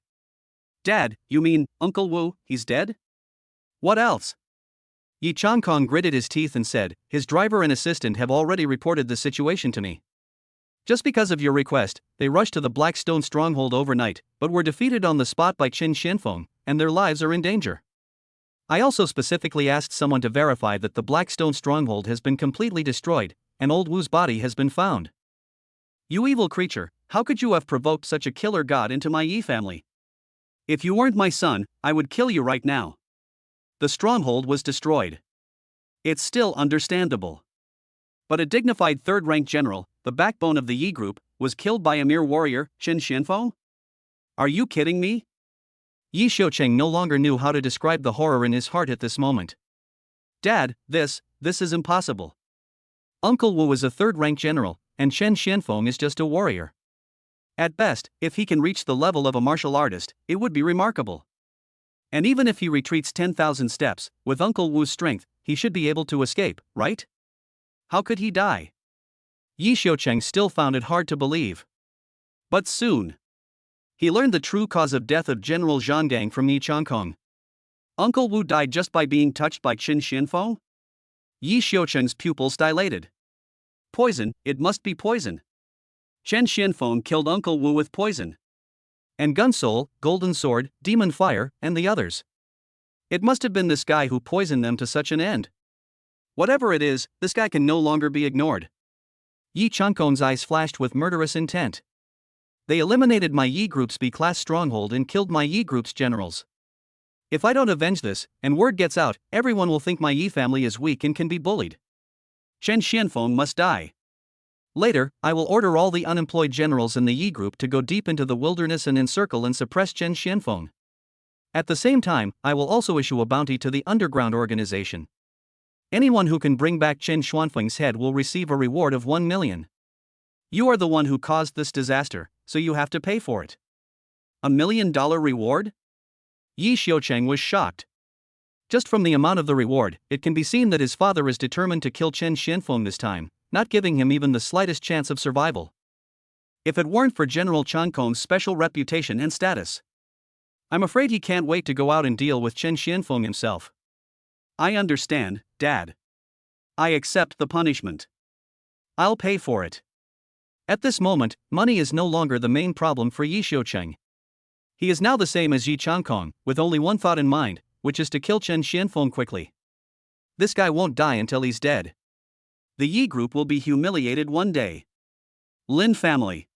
[SPEAKER 2] Dad, you mean, Uncle Wu, he's dead? What else? Yi Changkong gritted his teeth and said, his driver and assistant have already reported the situation to me. Just because of your request, they rushed to the Blackstone stronghold overnight, but were defeated on the spot by Chen Xianfeng, and their lives are in danger. I also specifically asked someone to verify that the Blackstone stronghold has been completely destroyed, and old Wu's body has been found. You evil creature, how could you have provoked such a killer god into my Yi family? If you weren't my son, I would kill you right now. The stronghold was destroyed. It's still understandable. But a dignified third-rank general, the backbone of the Yi group, was killed by a mere warrior, Chen Xianfeng? Are you kidding me?
[SPEAKER 1] Yi Xiucheng no longer knew how to describe the horror in his heart at this moment.
[SPEAKER 2] Dad, this is impossible.
[SPEAKER 1] Uncle Wu is a third-rank general, and Chen Xianfeng is just a warrior.
[SPEAKER 2] At best, if he can reach the level of a martial artist, it would be remarkable. And even if he retreats 10,000 steps, with Uncle Wu's strength, he should be able to escape, right? How could he die?
[SPEAKER 1] Yi Xiucheng still found it hard to believe.
[SPEAKER 2] But soon, he learned the true cause of death of General Zhang Gang from Yi Changkong. Uncle Wu died just by being touched by Chen Xianfeng? Yi Xiucheng's pupils dilated. Poison, it must be poison. Chen Xianfeng killed Uncle Wu with poison.
[SPEAKER 1] And Gun Soul, Golden Sword, Demon Fire, and the others.
[SPEAKER 2] It must have been this guy who poisoned them to such an end. Whatever it is, this guy can no longer be ignored.
[SPEAKER 1] Yi Changkong's eyes flashed with murderous intent. They eliminated my Yi Group's B-class stronghold and killed my Yi Group's generals. If I don't avenge this, and word gets out, everyone will think my Yi family is weak and can be bullied.
[SPEAKER 2] Chen Xianfeng must die.
[SPEAKER 1] Later, I will order all the unemployed generals in the Yi Group to go deep into the wilderness and encircle and suppress Chen Xianfeng. At the same time, I will also issue a bounty to the underground organization. Anyone who can bring back Chen Xianfeng's head will receive a reward of 1 million.
[SPEAKER 2] You are the one who caused this disaster, so you have to pay for it. $1 million reward?
[SPEAKER 1] Yi Xiucheng was shocked. Just from the amount of the reward, it can be seen that his father is determined to kill Chen Xianfeng this time, not giving him even the slightest chance of survival.
[SPEAKER 2] If it weren't for General Changkong's special reputation and status, I'm afraid he can't wait to go out and deal with Chen Xianfeng himself. I understand, Dad. I accept the punishment. I'll pay for it.
[SPEAKER 1] At this moment, money is no longer the main problem for Yi Xiucheng. He is now the same as Yi Changkong, with only one thought in mind, which is to kill Chen Xianfeng quickly. This guy won't die until he's dead.
[SPEAKER 2] The Yi Group will be humiliated one day. Lin family.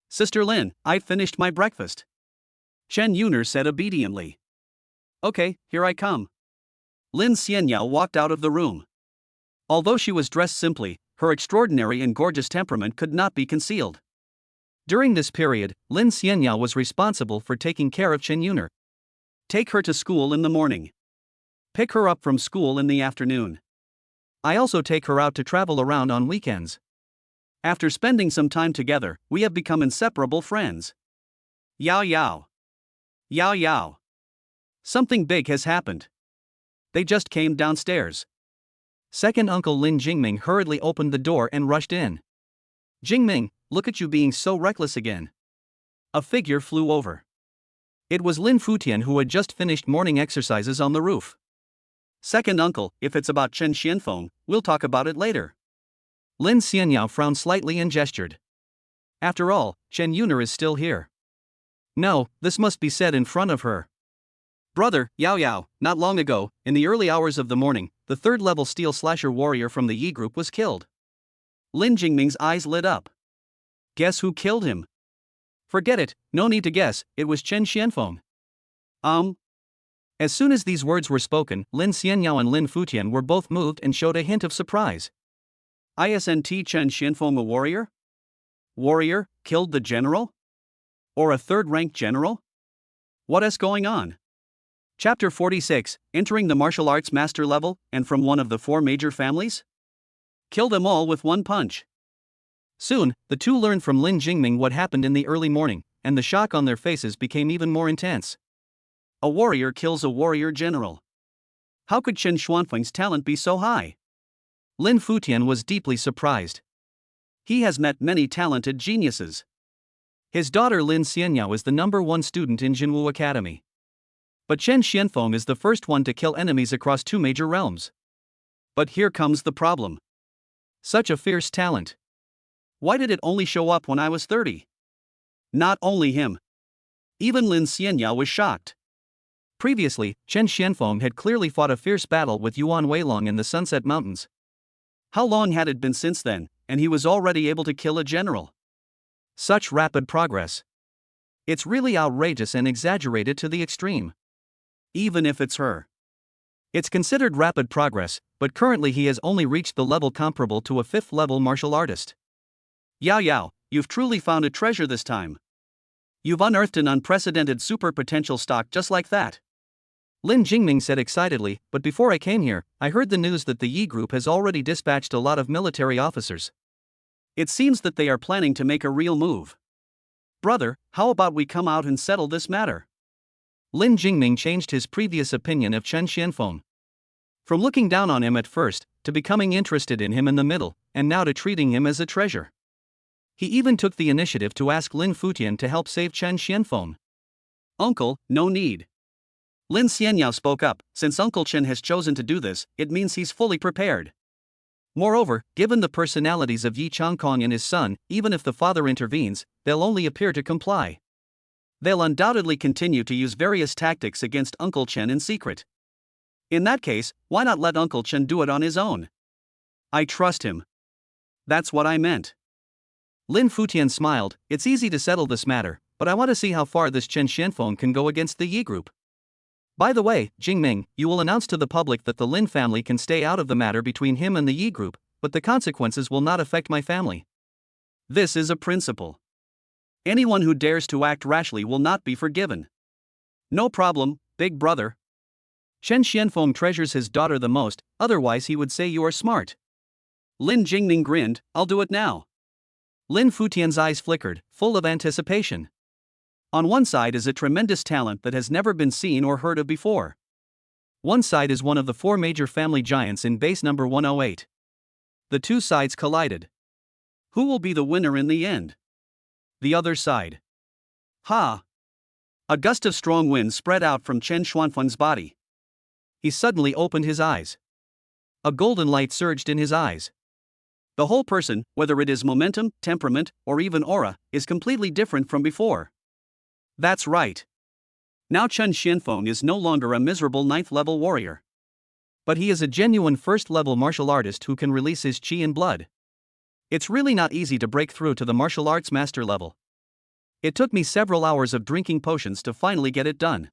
[SPEAKER 2] Sister Lin, I've finished my breakfast. Chen Yuner said obediently. Okay, here I come. Lin Xianyao walked out of the room. Although she was dressed simply, her extraordinary and gorgeous temperament could not be concealed.
[SPEAKER 1] During this period, Lin Xianyao was responsible for taking care of Chen Yuner.
[SPEAKER 2] Take her to school in the morning. Pick her up from school in the afternoon.
[SPEAKER 1] I also take her out to travel around on weekends.
[SPEAKER 2] After spending some time together, we have become inseparable friends. Yao Yao. Yao Yao. Something big has happened. They just came downstairs.
[SPEAKER 1] Second uncle Lin Jingming hurriedly opened the door and rushed in. Jingming, look at you being so reckless again.
[SPEAKER 2] A figure flew over.
[SPEAKER 1] It was Lin Futian who had just finished morning exercises on the roof.
[SPEAKER 2] Second uncle, if it's about Chen Xianfeng, we'll talk about it later.
[SPEAKER 1] Lin Xianyao frowned slightly and gestured. After all, Chen Yuner is still here. No, this must be said in front of her.
[SPEAKER 2] Brother, Yao Yao, not long ago, in the early hours of the morning, the third-level steel slasher warrior from the Yi Group was killed. Lin Jingming's eyes lit up. Guess who killed him?
[SPEAKER 1] Forget it, no need to guess, it was Chen Xianfeng. As soon as these words were spoken, Lin Xianyao and Lin Futian were both moved and showed a hint of surprise.
[SPEAKER 2] Isn't Chen Xianfeng a warrior? Warrior, killed the general? Or a third-rank general? What is going on? Chapter 46, entering the martial arts master level, and from one of the 4 major families? Kill them all with one punch.
[SPEAKER 1] Soon, the two learned from Lin Jingming what happened in the early morning, and the shock on their faces became even more intense.
[SPEAKER 2] A warrior kills a warrior general. How could Chen Xianfeng's talent be so high?
[SPEAKER 1] Lin Futian was deeply surprised.
[SPEAKER 2] He has met many talented geniuses.
[SPEAKER 1] His daughter Lin Xianyao is the #1 student in Jinwu Academy. But Chen Xianfeng is the first one to kill enemies across 2 major realms.
[SPEAKER 2] But here comes the problem.
[SPEAKER 1] Such a fierce talent.
[SPEAKER 2] Why did it only show up when I was 30? Not only him. Even Lin Xianyao was shocked.
[SPEAKER 1] Previously, Chen Xianfeng had clearly fought a fierce battle with Yuan Weilong in the Sunset Mountains.
[SPEAKER 2] How long had it been since then, and he was already able to kill a general?
[SPEAKER 1] Such rapid progress. It's really outrageous and exaggerated to the extreme.
[SPEAKER 2] Even if it's her.
[SPEAKER 1] It's considered rapid progress, but currently he has only reached the level comparable to a 5th-level martial artist.
[SPEAKER 2] Yao Yao, you've truly found a treasure this time. You've unearthed an unprecedented super potential stock just like that.
[SPEAKER 1] Lin Jingming said excitedly, but before I came here, I heard the news that the Yi Group has already dispatched a lot of military officers.
[SPEAKER 2] It seems that they are planning to make a real move. Brother, how about we come out and settle this matter?
[SPEAKER 1] Lin Jingming changed his previous opinion of Chen Xianfeng. From looking down on him at first, to becoming interested in him in the middle, and now to treating him as a treasure. He even took the initiative to ask Lin Futian to help save Chen Xianfeng.
[SPEAKER 2] Uncle, no need. Lin Xianyao spoke up, since Uncle Chen has chosen to do this, it means he's fully prepared.
[SPEAKER 1] Moreover, given the personalities of Yi Changkong and his son, even if the father intervenes, they'll only appear to comply.
[SPEAKER 2] They'll undoubtedly continue to use various tactics against Uncle Chen in secret. In that case, why not let Uncle Chen do it on his own? I trust him. That's what I meant.
[SPEAKER 1] Lin Futian smiled. It's easy to settle this matter, but I want to see how far this Chen Xianfeng can go against the Yi Group. By the way, Jingming, you will announce to the public that the Lin family can stay out of the matter between him and the Yi Group, but the consequences will not affect my family.
[SPEAKER 2] This is a principle. Anyone who dares to act rashly will not be forgiven. No problem, big brother.
[SPEAKER 1] Chen Xianfeng treasures his daughter the most, otherwise he would say you are smart.
[SPEAKER 2] Lin Jingming grinned, I'll do it now.
[SPEAKER 1] Lin Futian's eyes flickered, full of anticipation.
[SPEAKER 2] On one side is a tremendous talent that has never been seen or heard of before.
[SPEAKER 1] One side is one of the 4 major family giants in base number 108.
[SPEAKER 2] The two sides collided. Who will be the winner in the end? The other side. Ha! A gust of strong wind spread out from Chen Xuanfeng's body.
[SPEAKER 1] He suddenly opened his eyes. A golden light surged in his eyes.
[SPEAKER 2] The whole person, whether it is momentum, temperament, or even aura, is completely different from before. That's right. Now Chen Xianfeng is no longer a miserable 9th level warrior.
[SPEAKER 1] But he is a genuine 1st level martial artist who can release his chi and blood. It's really not easy to break through to the martial arts master level. It took me several hours of drinking potions to finally get it done.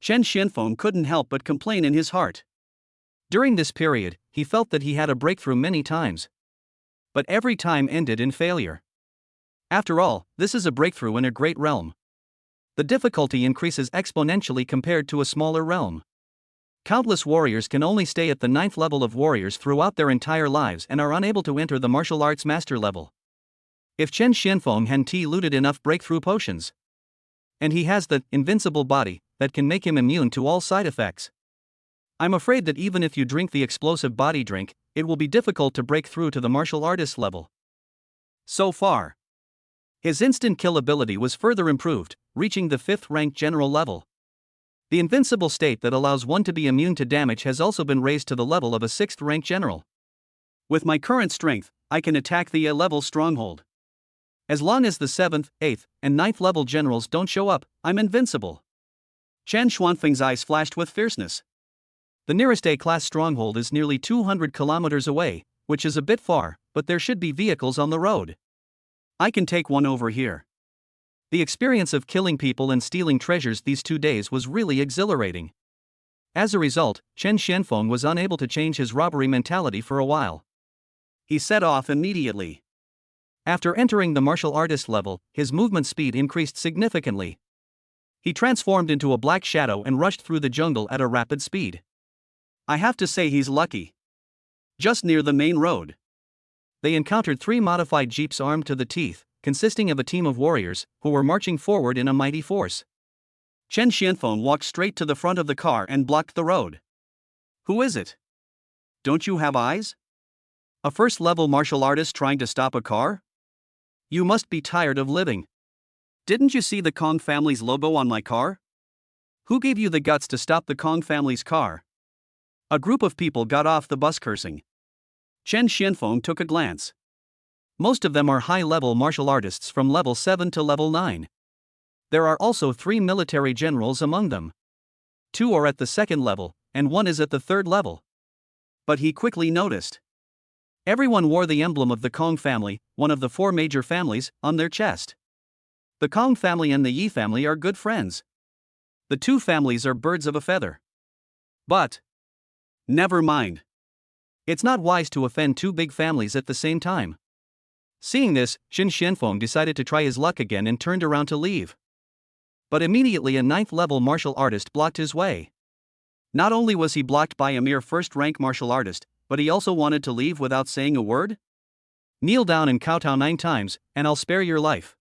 [SPEAKER 2] Chen Xianfeng couldn't help but complain in his heart.
[SPEAKER 1] During this period, he felt that he had a breakthrough many times. But every time ended in failure. After all, this is a breakthrough in a great realm. The difficulty increases exponentially compared to a smaller realm. Countless warriors can only stay at the 9th level of warriors throughout their entire lives and are unable to enter the martial arts master level. If Chen Xianfeng had looted enough breakthrough potions, and he has the invincible body that can make him immune to all side effects, I'm afraid that even if you drink the explosive body drink, it will be difficult to break through to the martial artist level.
[SPEAKER 2] So far, his instant kill ability was further improved, reaching the 5th rank general level.
[SPEAKER 1] The invincible state that allows one to be immune to damage has also been raised to the level of a 6th rank general.
[SPEAKER 2] With my current strength, I can attack the A-level stronghold.
[SPEAKER 1] As long as the 7th, 8th, and 9th level generals don't show up, I'm invincible.
[SPEAKER 2] Chen Xuanfeng's eyes flashed with fierceness.
[SPEAKER 1] The nearest A-class stronghold is nearly 200 kilometers away, which is a bit far, but there should be vehicles on the road.
[SPEAKER 2] I can take one over here.
[SPEAKER 1] The experience of killing people and stealing treasures these 2 days was really exhilarating. As a result, Chen Xianfeng was unable to change his robbery mentality for a while.
[SPEAKER 2] He set off immediately.
[SPEAKER 1] After entering the martial artist level, his movement speed increased significantly. He transformed into a black shadow and rushed through the jungle at a rapid speed.
[SPEAKER 2] I have to say he's lucky. Just near the main road,
[SPEAKER 1] they encountered 3 modified jeeps armed to the teeth, consisting of a team of warriors, who were marching forward in a mighty force.
[SPEAKER 2] Chen Xianfeng walked straight to the front of the car and blocked the road. Who is it? Don't you have eyes? A 1st level martial artist trying to stop a car? You must be tired of living. Didn't you see the Kong family's logo on my car? Who gave you the guts to stop the Kong family's car? A group of people got off the bus cursing. Chen Xianfeng took a glance.
[SPEAKER 1] Most of them are high-level martial artists from level 7 to level 9. There are also 3 military generals among them. 2 are at the 2nd level, and 1 is at the 3rd level.
[SPEAKER 2] But he quickly noticed.
[SPEAKER 1] Everyone wore the emblem of the Kong family, one of the 4 major families, on their chest. The Kong family and the Yi family are good friends.
[SPEAKER 2] The 2 families are birds of a feather. But never mind.
[SPEAKER 1] It's not wise to offend 2 big families at the same time. Seeing this, Qin Xianfeng decided to try his luck again and turned around to leave. But immediately a 9th level martial artist blocked his way. Not only was he blocked by a mere first-rank martial artist, but he also wanted to leave without saying a word? Kneel down and kowtow 9 times, and I'll spare your life.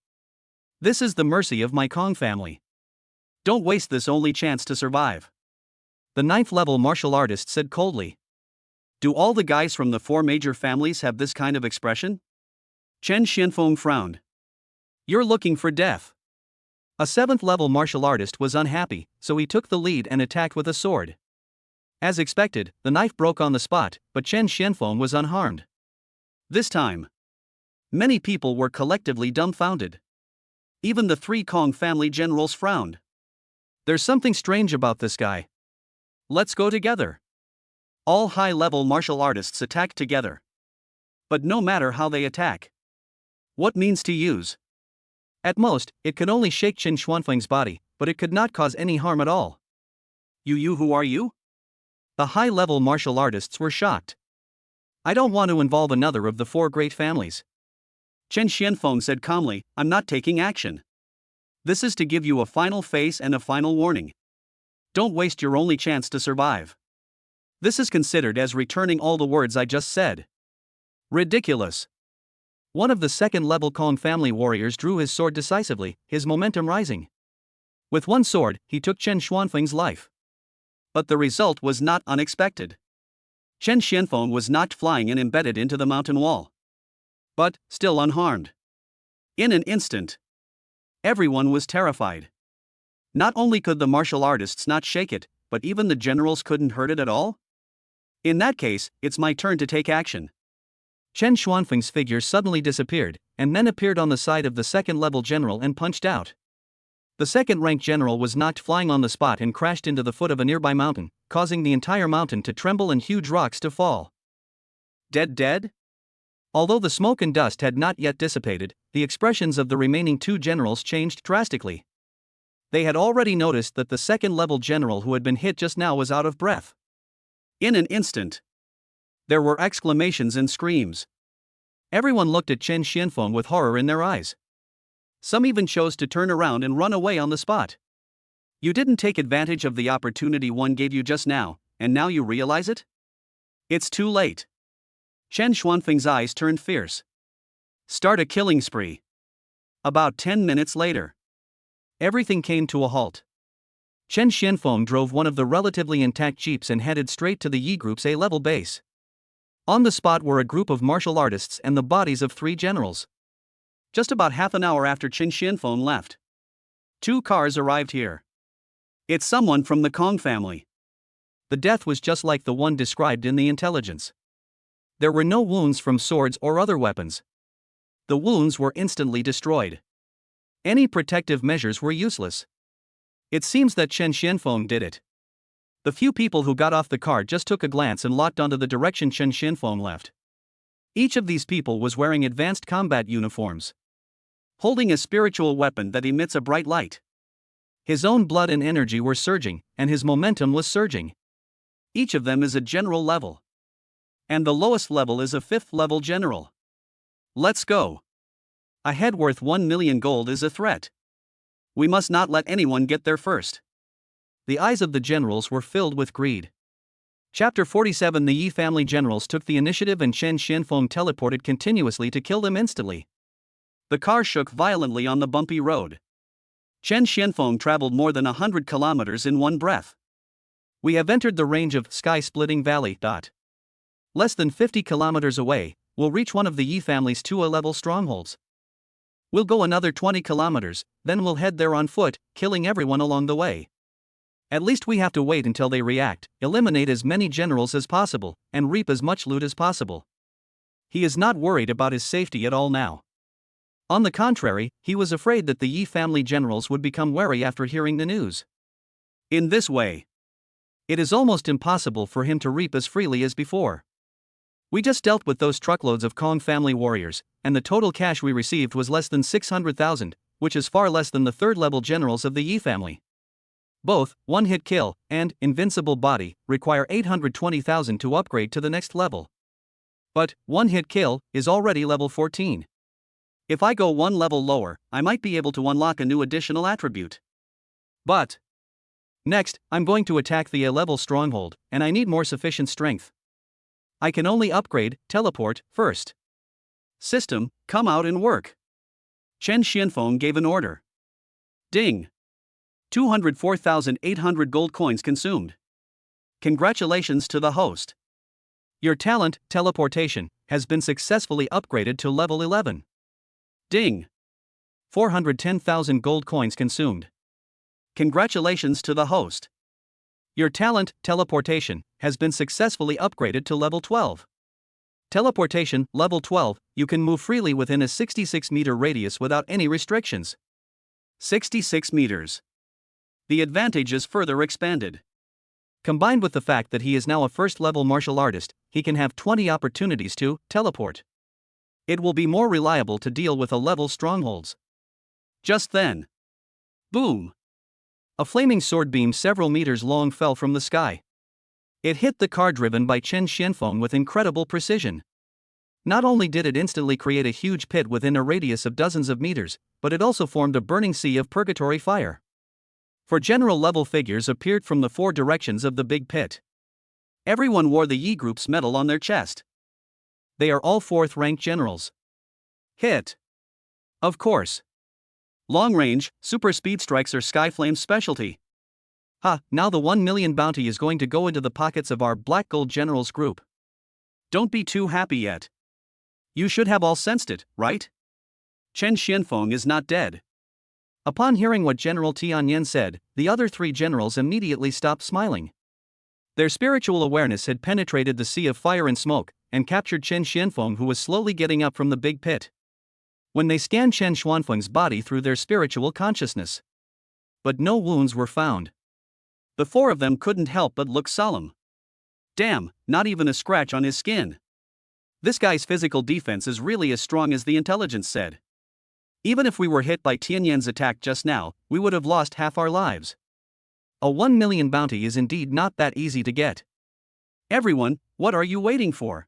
[SPEAKER 1] This is the mercy of my Kong family. Don't waste this only chance to survive. The 9th level martial artist said coldly. Do all the guys from the 4 major families have this kind of expression? Chen Xianfeng frowned. You're looking for death. A 7th level martial artist was unhappy, so he took the lead and attacked with a sword. As expected, the knife broke on the spot, but Chen Xianfeng was unharmed. This time, many people were collectively dumbfounded. Even the 3 Kong family generals frowned. There's something strange about this guy. Let's go together. All high-level martial artists attacked together. But no matter how they attack, what means to use? At most, it could only shake Qin Xuanfeng's body, but it could not cause any harm at all. You who are you? The high-level martial artists were shocked. I don't want to involve another of the 4 great families. Chen Xianfeng said calmly, I'm not taking action. This is to give you a final face and a final warning. Don't waste your only chance to survive. This is considered as returning all the words I just said. Ridiculous. One of the 2nd level Kong family warriors drew his sword decisively, his momentum rising. With one sword, he took Chen Xuanfeng's life. But the result was not unexpected. Chen Xianfeng was knocked flying and embedded into the mountain wall. But, still unharmed. In an instant, everyone was terrified. Not only could the martial artists not shake it, but even the generals couldn't hurt it at all? In that case, it's my turn to take action. Chen Xuanfeng's figure suddenly disappeared, and then appeared on the side of the 2nd level general and punched out. The 2nd rank general was knocked flying on the spot and crashed into the foot of a nearby mountain, causing the entire mountain to tremble and huge rocks to fall. Dead? Although the smoke and dust had not yet dissipated, the expressions of the remaining 2 generals changed drastically. They had already noticed that the 2nd level general who had been hit just now was out of breath. In an instant, there were exclamations and screams. Everyone looked at Chen Xianfeng with horror in their eyes. Some even chose to turn around and run away on the spot. You didn't take advantage of the opportunity one gave you just now, and now you realize it? It's too late. Chen Xuanfeng's eyes turned fierce. Start a killing spree. About 10 minutes later, everything came to a halt. Chen Xianfeng drove one of the relatively intact jeeps and headed straight to the Yi Group's A-level base. On the spot were a group of martial artists and the bodies of 3 generals. Just about half an hour after Chen Xianfeng left, 2 cars arrived here. It's someone from the Kong family. The death was just like the one described in the intelligence. There were no wounds from swords or other weapons. The wounds were instantly destroyed. Any protective measures were useless. It seems that Chen Xianfeng did it. The few people who got off the car just took a glance and locked onto the direction Chen Xianfeng left. Each of these people was wearing advanced combat uniforms, holding a spiritual weapon that emits a bright light. His own blood and energy were surging, and his momentum was surging. Each of them is a general level. And the lowest level is a 5th level general. Let's go. A head worth 1 million gold is a threat. We must not let anyone get there first. The eyes of the generals were filled with greed. Chapter 47. The Yi family generals took the initiative and Chen Xianfeng teleported continuously to kill them instantly. The car shook violently on the bumpy road. Chen Xianfeng traveled more than 100 kilometers in one breath. We have entered the range of sky-splitting valley. Less than 50 kilometers away, we'll reach one of the Yi family's 2 A-level strongholds. We'll go another 20 kilometers, then we'll head there on foot, killing everyone along the way. At least we have to wait until they react, eliminate as many generals as possible, and reap as much loot as possible. He is not worried about his safety at all now. On the contrary, he was afraid that the Yi family generals would become wary after hearing the news. In this way, it is almost impossible for him to reap as freely as before. We just dealt with those truckloads of Kong family warriors, and the total cash we received was less than 600,000, which is far less than the 3rd-level generals of the Yi family. Both, one-hit kill, and invincible body, require 820,000 to upgrade to the next level. But, one-hit kill is already level 14.
[SPEAKER 2] If I go one level lower, I might be able to unlock a new additional attribute. But next, I'm going to attack the A-level stronghold, and I need more sufficient strength. I can only upgrade teleport first. System, come out and work. Chen Xianfeng gave an order. Ding. 204,800 gold coins consumed. Congratulations to the host. Your talent, teleportation, has been successfully upgraded to level 11. Ding. 410,000 gold coins consumed. Congratulations to the host. Your talent, teleportation, has been successfully upgraded to level 12. Teleportation, level 12, you can move freely within a 66-meter radius without any restrictions. 66 meters. The advantage is further expanded. Combined with the fact that he is now a first-level martial artist, he can have 20 opportunities to teleport. It will be more reliable to deal with A-level strongholds. Just then. Boom! A flaming sword beam several meters long fell from the sky. It hit the car driven by Chen Xianfeng with incredible precision. Not only did it instantly create a huge pit within a radius of dozens of meters, but it also formed a burning sea of purgatory fire. 4 general-level figures appeared from the 4 directions of the big pit. Everyone wore the Yi Group's medal on their chest. They are all 4th-ranked generals. Hit. Of course. Long range, super speed strikes are Skyflame's specialty. Now the 1 million bounty is going to go into the pockets of our Black Gold Generals group. Don't be too happy yet. You should have all sensed it, right? Chen Xianfeng is not dead. Upon hearing what General Tianyan said, the other 3 generals immediately stopped smiling. Their spiritual awareness had penetrated the sea of fire and smoke, and captured Chen Xianfeng, who was slowly getting up from the big pit. When they scanned Chen Xianfeng's body through their spiritual consciousness. But no wounds were found. The 4 of them couldn't help but look solemn. Damn, not even a scratch on his skin. This guy's physical defense is really as strong as the intelligence said. Even if we were hit by Tianyan's attack just now, we would have lost half our lives. A 1 million bounty is indeed not that easy to get. Everyone, what are you waiting for?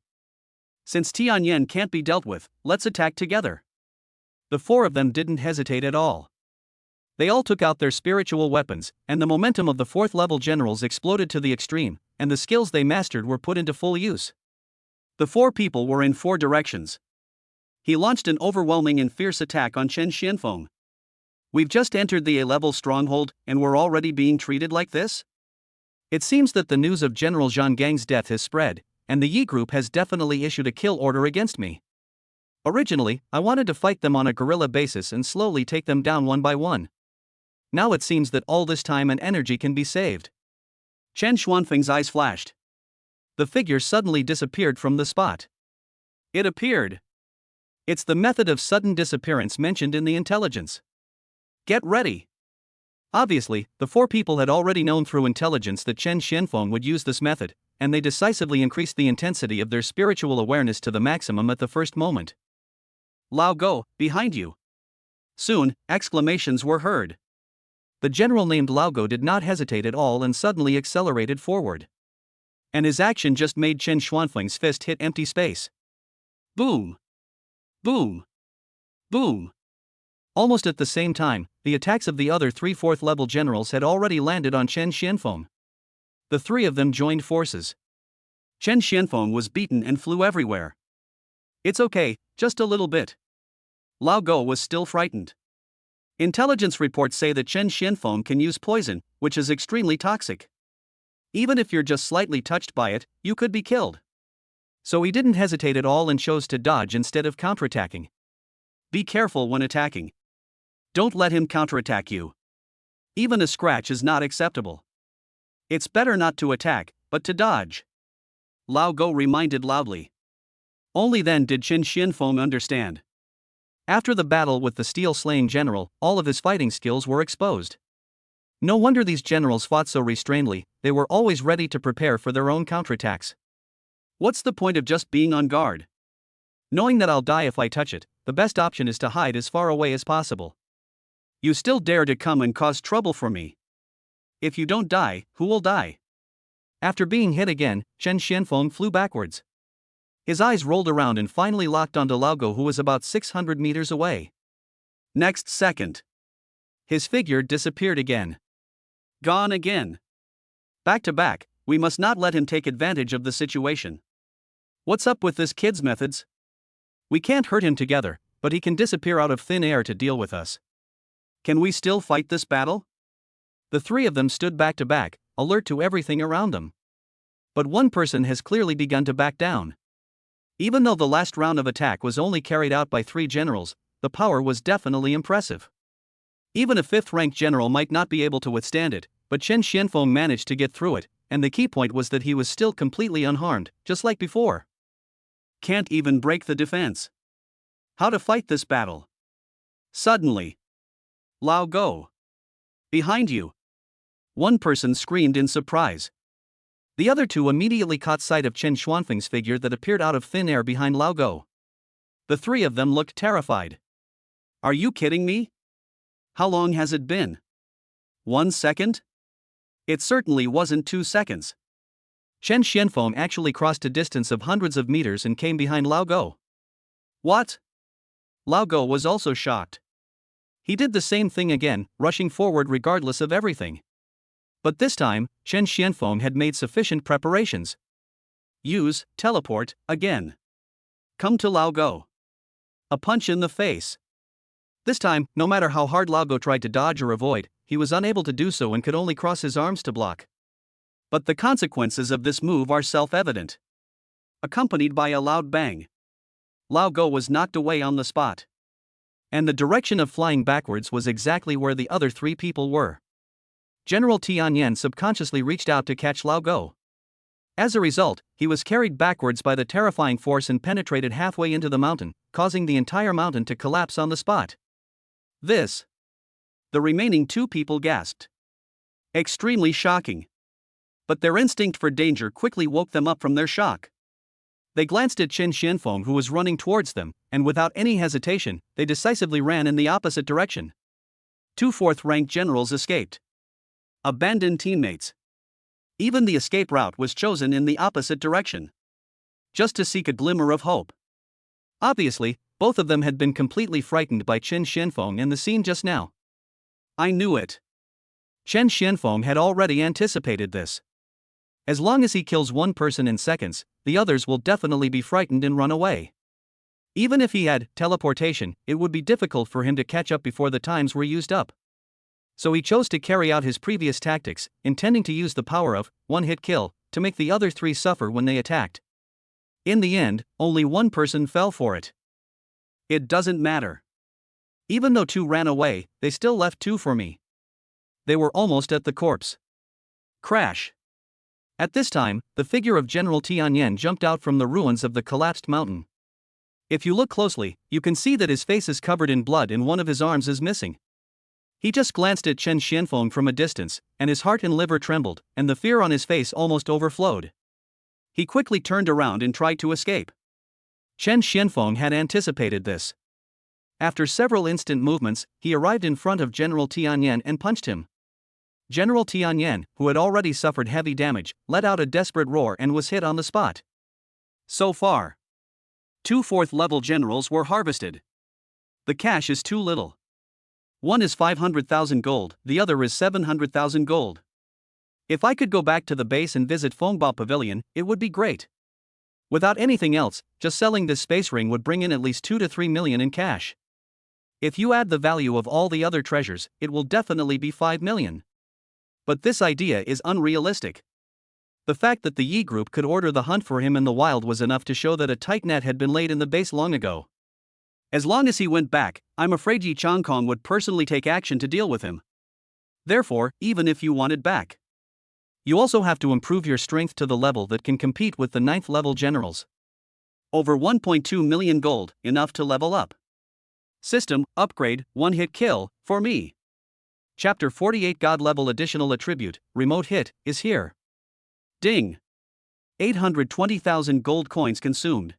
[SPEAKER 2] Since Tianyan can't be dealt with, let's attack together. The 4 of them didn't hesitate at all. They all took out their spiritual weapons, and the momentum of the 4th-level generals exploded to the extreme, and the skills they mastered were put into full use. The 4 people were in 4 directions. He launched an overwhelming and fierce attack on Chen Xianfeng. We've just entered the A-level stronghold, and we're already being treated like this? It seems that the news of General Zhang Gang's death has spread, and the Yi Group has definitely issued a kill order against me. Originally, I wanted to fight them on a guerrilla basis and slowly take them down one by one. Now it seems that all this time and energy can be saved. Chen Xuanfeng's eyes flashed. The figure suddenly disappeared from the spot. It appeared. It's the method of sudden disappearance mentioned in the intelligence. Get ready. Obviously, the 4 people had already known through intelligence that Chen Xianfeng would use this method, and they decisively increased the intensity of their spiritual awareness to the maximum at the first moment. Lao Go, behind you. Soon, exclamations were heard. The general named Lao Go did not hesitate at all and suddenly accelerated forward. And his action just made Chen Xuanfeng's fist hit empty space. Boom! Boom! Boom! Almost at the same time, the attacks of the other 3 4th-level generals had already landed on Chen Xianfeng. The 3 of them joined forces. Chen Xianfeng was beaten and flew everywhere. It's okay, just a little bit. Lao Go was still frightened. Intelligence reports say that Chen Xianfeng can use poison, which is extremely toxic. Even if you're just slightly touched by it, you could be killed. So he didn't hesitate at all and chose to dodge instead of counterattacking. Be careful when attacking. Don't let him counterattack you. Even a scratch is not acceptable. It's better not to attack, but to dodge. Lao Go reminded loudly. Only then did Chen Xianfeng understand. After the battle with the steel-slaying general, all of his fighting skills were exposed. No wonder these generals fought so restrainedly, they were always ready to prepare for their own counterattacks. What's the point of just being on guard? Knowing that I'll die if I touch it, the best option is to hide as far away as possible. You still dare to come and cause trouble for me? If you don't die, who will die? After being hit again, Chen Xianfeng flew backwards.
[SPEAKER 1] His eyes rolled around and finally locked onto Laugo, who was about 600 meters away. Next second, his figure disappeared again. Gone again. Back to back, we must not let him take advantage of the situation. What's up with this kid's methods? We can't hurt him together, but he can disappear out of thin air to deal with us. Can we still fight this battle? The three of them stood back to back, alert to everything around them. But one person has clearly begun to back down. Even though the last round of attack was only carried out by 3 generals, the power was definitely impressive. Even a 5th-ranked general might not be able to withstand it, but Chen Xianfeng managed to get through it, and the key point was that he was still completely unharmed, just like before. Can't even break the defense. How to fight this battle? Suddenly, Lao Go. Behind you. One person screamed in surprise. The other 2 immediately caught sight of Chen Xuanfeng's figure that appeared out of thin air behind Lao Go. The 3 of them looked terrified. Are you kidding me? How long has it been? 1 second? It certainly wasn't 2 seconds. Chen Xianfeng actually crossed a distance of hundreds of meters and came behind Lao Go. What? Lao Go was also shocked. He did the same thing again, rushing forward regardless of everything. But this time, Chen Xianfeng had made sufficient preparations. Use teleport again. Come to Lao Go. A punch in the face. This time, no matter how hard Lao Go tried to dodge or avoid, he was unable to do so and could only cross his arms to block. But the consequences of this move are self-evident. Accompanied by a loud bang, Lao Go was knocked away on the spot. And the direction of flying backwards was exactly where the other 3 people were. General Tianyan subconsciously reached out to catch Lao Go. As a result, he was carried backwards by the terrifying force and penetrated halfway into the mountain, causing the entire mountain to collapse on the spot. This. The remaining 2 people gasped. Extremely shocking. But their instinct for danger quickly woke them up from their shock. They glanced at Chen Xianfeng, who was running towards them, and without any hesitation, they decisively ran in the opposite direction. 2 4th-ranked generals escaped. Abandoned teammates. Even the escape route was chosen in the opposite direction. Just to seek a glimmer of hope. Obviously, both of them had been completely frightened by Chen Xianfeng and the scene just now. I knew it. Chen Xianfeng had already anticipated this. As long as he kills one person in seconds, the others will definitely be frightened and run away. Even if he had teleportation, it would be difficult for him to catch up before the times were used up. So he chose to carry out his previous tactics, intending to use the power of one-hit kill to make the other 3 suffer when they attacked. In the end, only one person fell for it. It doesn't matter. Even though 2 ran away, they still left 2 for me. They were almost at the corpse. Crash. At this time, the figure of General Tianyan jumped out from the ruins of the collapsed mountain. If you look closely, you can see that his face is covered in blood and one of his arms is missing. He just glanced at Chen Xianfeng from a distance, and his heart and liver trembled, and the fear on his face almost overflowed. He quickly turned around and tried to escape. Chen Xianfeng had anticipated this. After several instant movements, he arrived in front of General Tianyan and punched him. General Tianyan, who had already suffered heavy damage, let out a desperate roar and was hit on the spot. So far, 2 4th-level generals were harvested. The cash is too little. One is 500,000 gold, the other is 700,000 gold. If I could go back to the base and visit Fengbao Pavilion, it would be great. Without anything else, just selling this space ring would bring in at least 2 to 3 million in cash. If you add the value of all the other treasures, it will definitely be 5 million. But this idea is unrealistic. The fact that the Yi group could order the hunt for him in the wild was enough to show that a tight net had been laid in the base long ago. As long as he went back, I'm afraid Yi Changkong would personally take action to deal with him. Therefore, even if you wanted back, you also have to improve your strength to the level that can compete with the 9th-level generals. Over 1.2 million gold, enough to level up. System, upgrade, one-hit kill, for me. Chapter 48 God-level additional attribute, remote hit, is here. Ding! 820,000 gold coins consumed.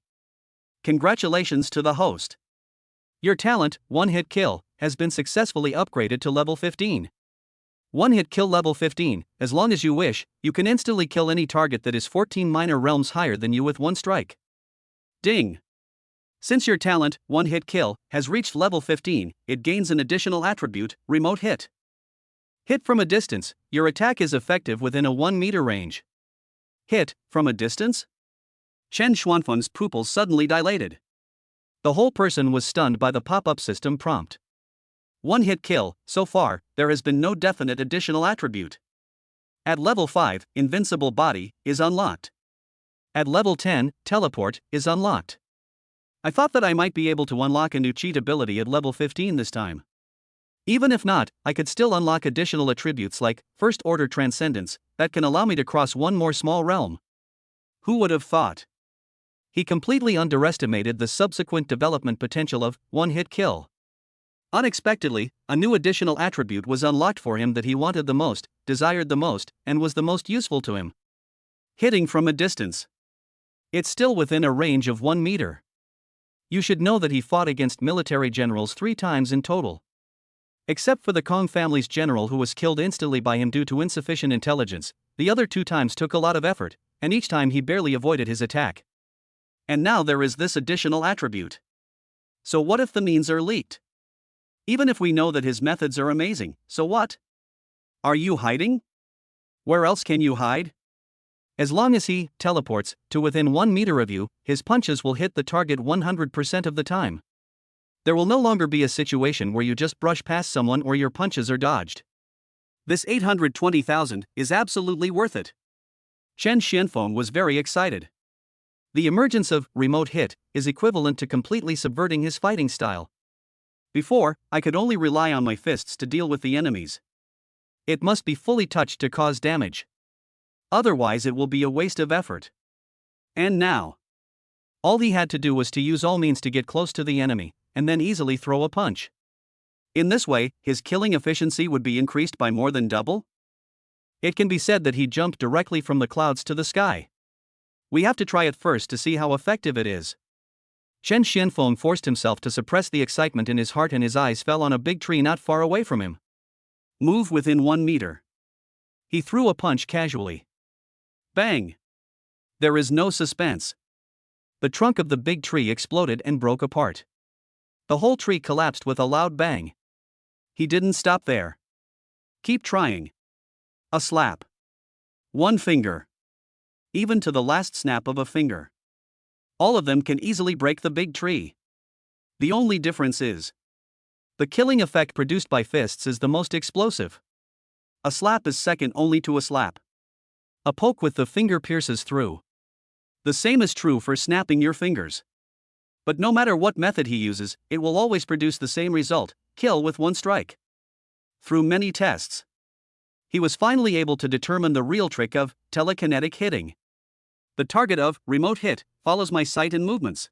[SPEAKER 1] Congratulations to the host. Your talent, one-hit kill, has been successfully upgraded to level 15. One-hit kill level 15, as long as you wish, you can instantly kill any target that is 14 minor realms higher than you with one strike.
[SPEAKER 2] Ding! Since your talent, one hit kill, has reached level 15, it gains an additional attribute, remote hit. Hit from a distance, your attack is effective within a 1 meter range. Hit from a distance? Chen Xuanfeng's pupils suddenly dilated. The whole person was stunned by the pop-up system prompt. One hit kill, so far, there has been no definite additional attribute. At level 5, Invincible Body is unlocked. At level 10, Teleport is unlocked. I thought that I might be able to unlock a new cheat ability at level 15 this time. Even if not, I could still unlock additional attributes like First Order Transcendence that can allow me to cross one more small realm. Who would have thought? He completely underestimated the subsequent development potential of one-hit kill. Unexpectedly, a new additional attribute was unlocked for him that he wanted the most, desired the most, and was the most useful to him. Hitting from a distance. It's still within a range of 1 meter. You should know that he fought against military generals 3 times in total. Except for the Kong family's general who was killed instantly by him due to insufficient intelligence, the other 2 times took a lot of effort, and each time he barely avoided his attack. And now there is this additional attribute. So what if the means are leaked? Even if we know that his methods are amazing, so what? Are you hiding? Where else can you hide? As long as he teleports to within 1 meter of you, his punches will hit the target 100% of the time. There will no longer be a situation where you just brush past someone or your punches are dodged. This 820,000 is absolutely worth it. Chen Xianfeng was very excited. The emergence of remote hit is equivalent to completely subverting his fighting style. Before, I could only rely on my fists to deal with the enemies. It must be fully touched to cause damage. Otherwise it will be a waste of effort. And now, all he had to do was to use all means to get close to the enemy, and then easily throw a punch. In this way, his killing efficiency would be increased by more than double. It can be said that he jumped directly from the clouds to the sky. We have to try it first to see how effective it is. Chen Xianfeng forced himself to suppress the excitement in his heart and his eyes fell on a big tree not far away from him. Move within 1 meter. He threw a punch casually. Bang! There is no suspense. The trunk of the big tree exploded and broke apart. The whole tree collapsed with a loud bang. He didn't stop there. Keep trying. A slap. 1 finger. Even to the last snap of a finger. All of them can easily break the big tree. The only difference is the killing effect produced by fists is the most explosive. A slap is second only to a slap. A poke with the finger pierces through. The same is true for snapping your fingers. But no matter what method he uses, it will always produce the same result, kill with 1 strike. Through many tests, he was finally able to determine the real trick of telekinetic hitting. The target of remote hit follows my sight and movements.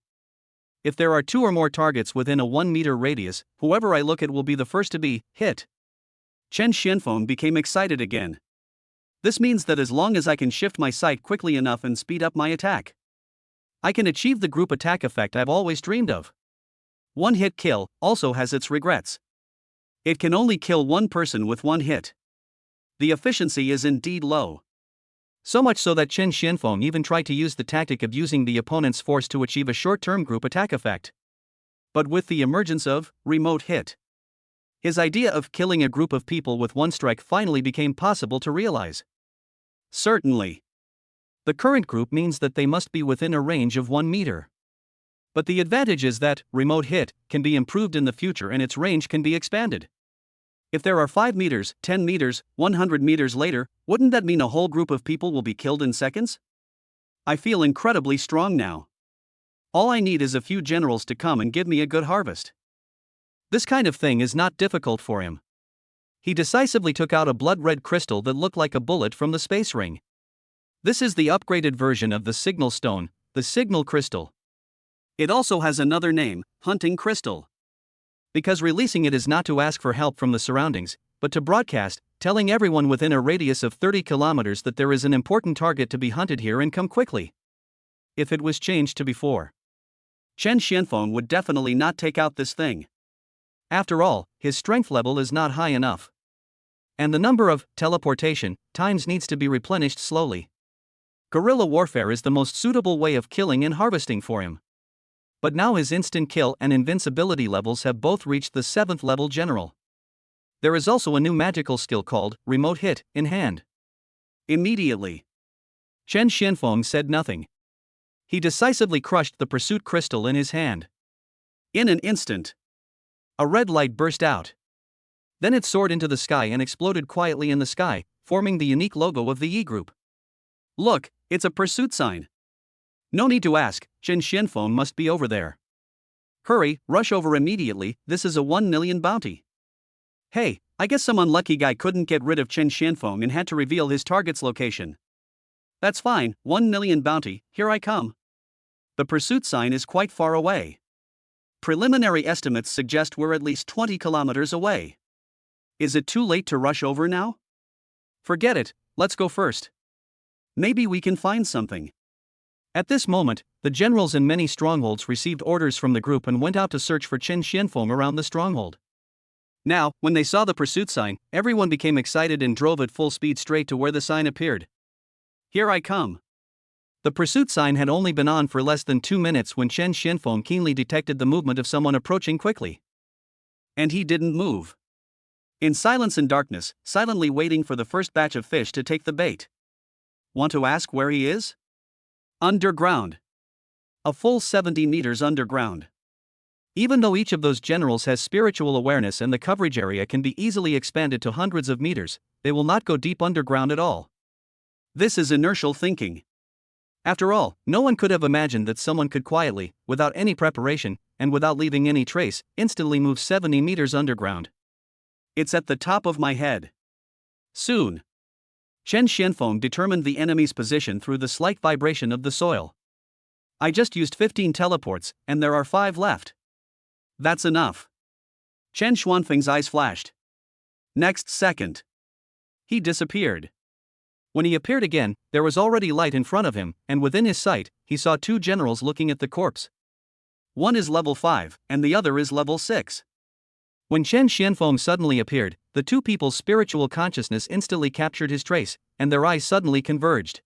[SPEAKER 2] If there are 2 or more targets within a 1 meter radius, whoever I look at will be the first to be hit. Chen Xianfeng became excited again. This means that as long as I can shift my sight quickly enough and speed up my attack, I can achieve the group attack effect I've always dreamed of. One hit kill also has its regrets. It can only kill 1 person with 1 hit. The efficiency is indeed low. So much so that Chen Xianfeng even tried to use the tactic of using the opponent's force to achieve a short-term group attack effect. But with the emergence of remote hit, his idea of killing a group of people with 1 strike finally became possible to realize. Certainly. The current group means that they must be within a range of 1 meter. But the advantage is that remote hit can be improved in the future and its range can be expanded. If there are 5 meters, 10 meters, 100 meters later, wouldn't that mean a whole group of people will be killed in seconds? I feel incredibly strong now. All I need is a few generals to come and give me a good harvest. This kind of thing is not difficult for him. He decisively took out a blood-red crystal that looked like a bullet from the space ring. This is the upgraded version of the signal stone, the signal crystal. It also has another name, hunting crystal. Because releasing it is not to ask for help from the surroundings, but to broadcast, telling everyone within a radius of 30 kilometers that there is an important target to be hunted here and come quickly. If it was changed to before, Chen Xianfeng would definitely not take out this thing. After all, his strength level is not high enough. And the number of teleportation times needs to be replenished slowly. Guerrilla warfare is the most suitable way of killing and harvesting for him.
[SPEAKER 1] But now his instant kill and invincibility levels have both reached the 7th level general. There is also a new magical skill called Remote Hit in hand.
[SPEAKER 2] Immediately,
[SPEAKER 1] Chen Xianfeng said nothing. He decisively crushed the pursuit crystal in his hand.
[SPEAKER 2] in an instant,
[SPEAKER 1] A red light burst out. Then it soared into the sky and exploded quietly in the sky, forming the unique logo of the Yi Group.
[SPEAKER 2] look, it's a pursuit sign.
[SPEAKER 1] No need to ask, Chen Xianfeng must be over there.
[SPEAKER 2] Hurry, rush over immediately, this is a 1 million bounty. Hey, I guess some unlucky guy couldn't get rid of Chen Xianfeng and had to reveal his target's location. That's fine, 1 million bounty, here I come. The pursuit sign is quite far away. Preliminary estimates suggest we're at least 20 kilometers away. Is it too late to rush over now?
[SPEAKER 1] Forget it, let's go first.
[SPEAKER 2] Maybe we can find something.
[SPEAKER 1] At this moment, the generals in many strongholds received orders from the group and went out to search for Chen Xianfeng around the stronghold. Now, when they saw the pursuit sign, everyone became excited and drove at full speed straight to where the sign appeared.
[SPEAKER 2] Here I come.
[SPEAKER 1] The pursuit sign had only been on for less than 2 minutes when Chen Xianfeng keenly detected the movement of someone approaching quickly.
[SPEAKER 2] And he didn't move. In silence and darkness, silently waiting for the first batch of fish to take the bait. Want to ask where he is? Underground. A full 70 meters underground.
[SPEAKER 1] Even though each of those generals has spiritual awareness and the coverage area can be easily expanded to hundreds of meters, they will not go deep underground at all.
[SPEAKER 2] This is inertial thinking.
[SPEAKER 1] After all, no one could have imagined that someone could quietly, without any preparation, and without leaving any trace, instantly move 70 meters underground.
[SPEAKER 2] It's at the top of my head. Soon. Chen Xianfeng determined the enemy's position through the slight vibration of the soil. I just used 15 teleports, and there are 5 left. That's enough. Chen Xuanfeng's eyes flashed. Next second, he disappeared.
[SPEAKER 1] When he appeared again, there was already light in front of him, and within his sight, he saw 2 generals looking at the corpse.
[SPEAKER 2] One is level 5, and the other is level 6.
[SPEAKER 1] When Chen Xianfeng suddenly appeared, the 2 people's spiritual consciousness instantly captured his trace, and their eyes suddenly converged.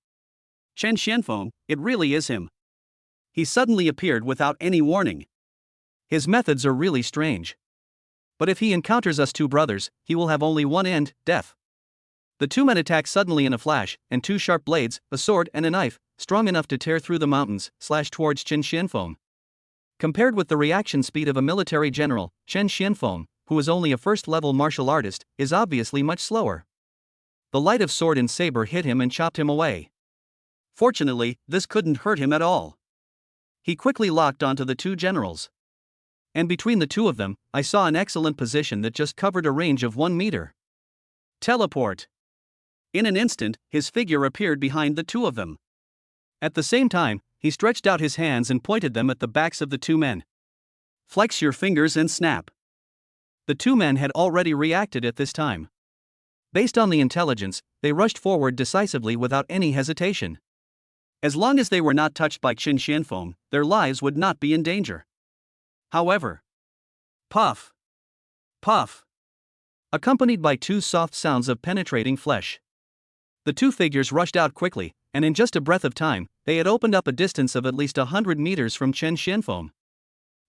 [SPEAKER 2] Chen Xianfeng, it really is him. He suddenly appeared without any warning.
[SPEAKER 1] His methods are really strange. But if he encounters us 2 brothers, he will have only one end, death. The 2 men attacked suddenly in a flash, and 2 sharp blades, a sword and a knife, strong enough to tear through the mountains, slashed towards Chen Xianfeng. Compared with the reaction speed of a military general, Chen Xianfeng, who is only a first-level martial artist, is obviously much slower. The light of sword and saber hit him and chopped him away.
[SPEAKER 2] Fortunately, this couldn't hurt him at all. He quickly locked onto the 2 generals.
[SPEAKER 1] And between the 2 of them, I saw an excellent position that just covered a range of 1 meter.
[SPEAKER 2] Teleport. In an instant, his figure appeared behind the 2 of them.
[SPEAKER 1] At the same time, he stretched out his hands and pointed them at the backs of the 2 men.
[SPEAKER 2] Flex your fingers and snap.
[SPEAKER 1] The 2 men had already reacted at this time. Based on the intelligence, they rushed forward decisively without any hesitation.
[SPEAKER 2] As long as they were not touched by Chen Xianfeng, their lives would not be in danger. However, puff, puff,
[SPEAKER 1] accompanied by 2 soft sounds of penetrating flesh. The 2 figures rushed out quickly, and in just a breath of time, they had opened up a distance of at least 100 meters from Chen Xianfeng.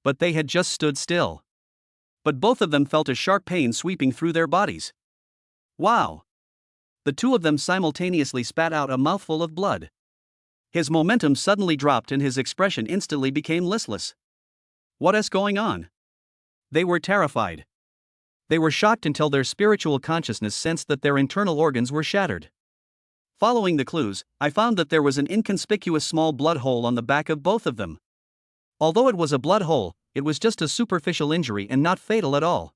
[SPEAKER 1] But they had just stood still.
[SPEAKER 2] But both of them felt a sharp pain sweeping through their bodies. Wow! The 2 of them simultaneously spat out a mouthful of blood. His momentum suddenly dropped and his expression instantly became listless. What is going on? They were terrified.
[SPEAKER 1] They were shocked until their spiritual consciousness sensed that their internal organs were shattered.
[SPEAKER 2] Following the clues, I found that there was an inconspicuous small blood hole on the back of both of them.
[SPEAKER 1] Although it was a blood hole, it was just a superficial injury and not fatal at all.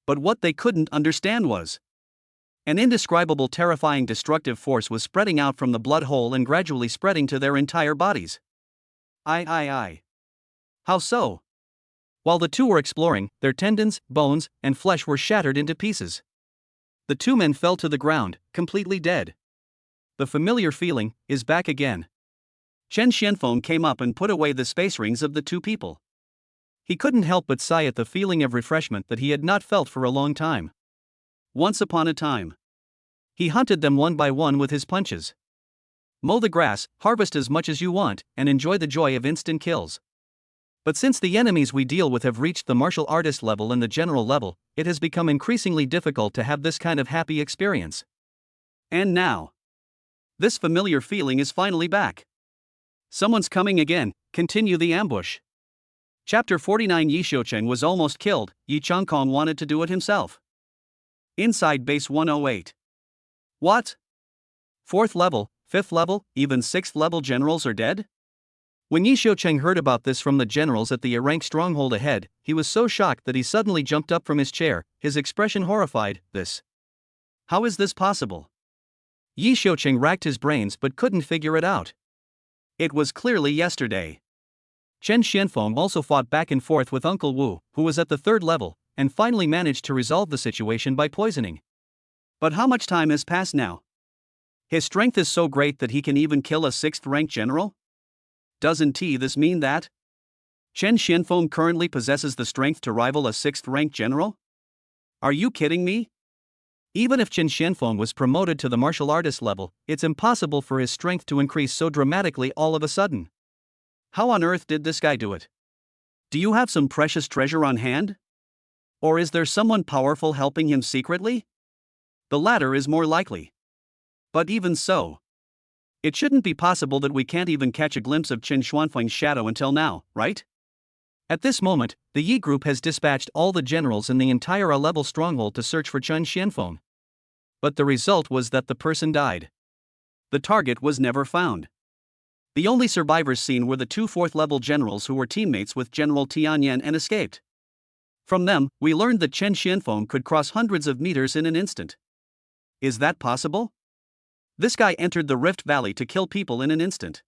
[SPEAKER 2] But what they couldn't understand was an indescribable, terrifying, destructive force was spreading out from the blood hole and gradually spreading to their entire bodies. I. How so?
[SPEAKER 1] While the 2 were exploring, their tendons, bones, and flesh were shattered into pieces. The 2 men fell to the ground, completely dead. The familiar feeling is back again.
[SPEAKER 2] Chen Xianfeng came up and put away the space rings of the 2 people.
[SPEAKER 1] He couldn't help but sigh at the feeling of refreshment that he had not felt for a long time.
[SPEAKER 2] Once upon a time,
[SPEAKER 1] he hunted them one by one with his punches. Mow the grass, harvest as much as you want, and enjoy the joy of instant kills. But since the enemies we deal with have reached the martial artist level and the general level, it has become increasingly difficult to have this kind of happy experience.
[SPEAKER 2] And now, this familiar feeling is finally back. Someone's coming again. Continue the ambush. Chapter 49. Yi Xiucheng was almost killed. Yi Changkong wanted to do it himself. Inside base 108. What? 4th level, 5th level, even 6th level generals are dead?
[SPEAKER 1] When Yi Xiucheng heard about this from the generals at the A-rank stronghold ahead, he was so shocked that he suddenly jumped up from his chair, his expression horrified.
[SPEAKER 2] How is this possible?
[SPEAKER 1] Yi Xiucheng racked his brains but couldn't figure it out.
[SPEAKER 2] It was clearly yesterday.
[SPEAKER 1] Chen Xianfeng also fought back and forth with Uncle Wu, who was at the 3rd level, and finally managed to resolve the situation by poisoning.
[SPEAKER 2] But how much time has passed now? His strength is so great that he can even kill a 6th rank general? Doesn't this mean that Chen Xianfeng currently possesses the strength to rival a 6th rank general? Are you kidding me?
[SPEAKER 1] Even if Chen Xianfeng was promoted to the martial artist level, it's impossible for his strength to increase so dramatically all of a sudden.
[SPEAKER 2] How on earth did this guy do it? Do you have some precious treasure on hand? Or is there someone powerful helping him secretly? The latter is more likely. But even so, it shouldn't be possible that we can't even catch a glimpse of Chen Xuanfeng's shadow until now, right?
[SPEAKER 1] At this moment, the Yi group has dispatched all the generals in the entire A-level stronghold to search for Chen Xianfeng. But the result was that the person died.
[SPEAKER 2] The target was never found. The only survivors seen were the 2 4th-level generals who were teammates with General Tianyan and escaped. From them, we learned that Chen Xianfeng could cross hundreds of meters in an instant. Is that possible? This guy entered the Rift Valley to kill people in an instant.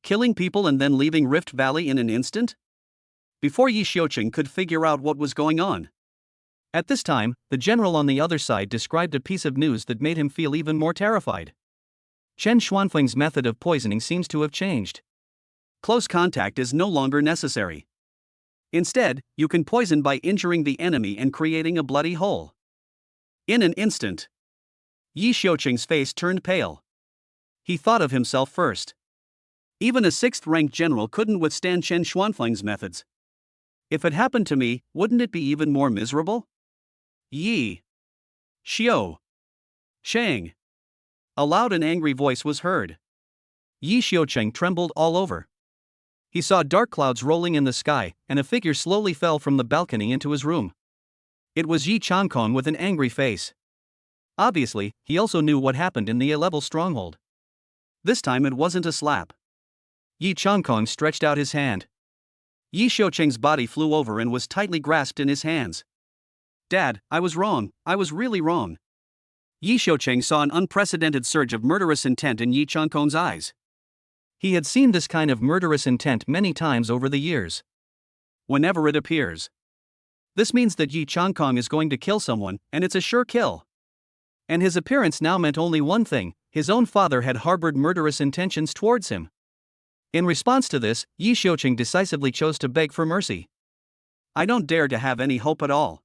[SPEAKER 2] Killing people and then leaving Rift Valley in an instant? Before Yi Xiucheng could figure out what was going on.
[SPEAKER 1] At this time, the general on the other side described a piece of news that made him feel even more terrified. Chen Xuanfeng's method of poisoning seems to have changed.
[SPEAKER 2] Close contact is no longer necessary. Instead, you can poison by injuring the enemy and creating a bloody hole. In an instant, Yi Xiucheng's face turned pale. He thought of himself first. Even a 6th-ranked general couldn't withstand Chen Xuanfeng's methods. If it happened to me, wouldn't it be even more miserable? Yi Xiucheng. A loud and angry voice was heard.
[SPEAKER 1] Yi Xiucheng trembled all over. He saw dark clouds rolling in the sky, and a figure slowly fell from the balcony into his room. It was Yi Changkong with an angry face. Obviously, he also knew what happened in the A-level stronghold.
[SPEAKER 2] This time it wasn't a slap.
[SPEAKER 1] Yi Changkong stretched out his hand.
[SPEAKER 2] Yi Xiucheng's body flew over and was tightly grasped in his hands. Dad, I was wrong, I was really wrong. Yi Xiucheng saw an unprecedented surge of murderous intent in Yi Changkong's eyes.
[SPEAKER 1] He had seen this kind of murderous intent many times over the years.
[SPEAKER 2] Whenever it appears. This means that Yi Changkong is going to kill someone, and it's a sure kill.
[SPEAKER 1] And his appearance now meant only one thing: his own father had harbored murderous intentions towards him. In response to this, Yi Xiucheng decisively chose to beg for mercy.
[SPEAKER 2] I don't dare to have any hope at all.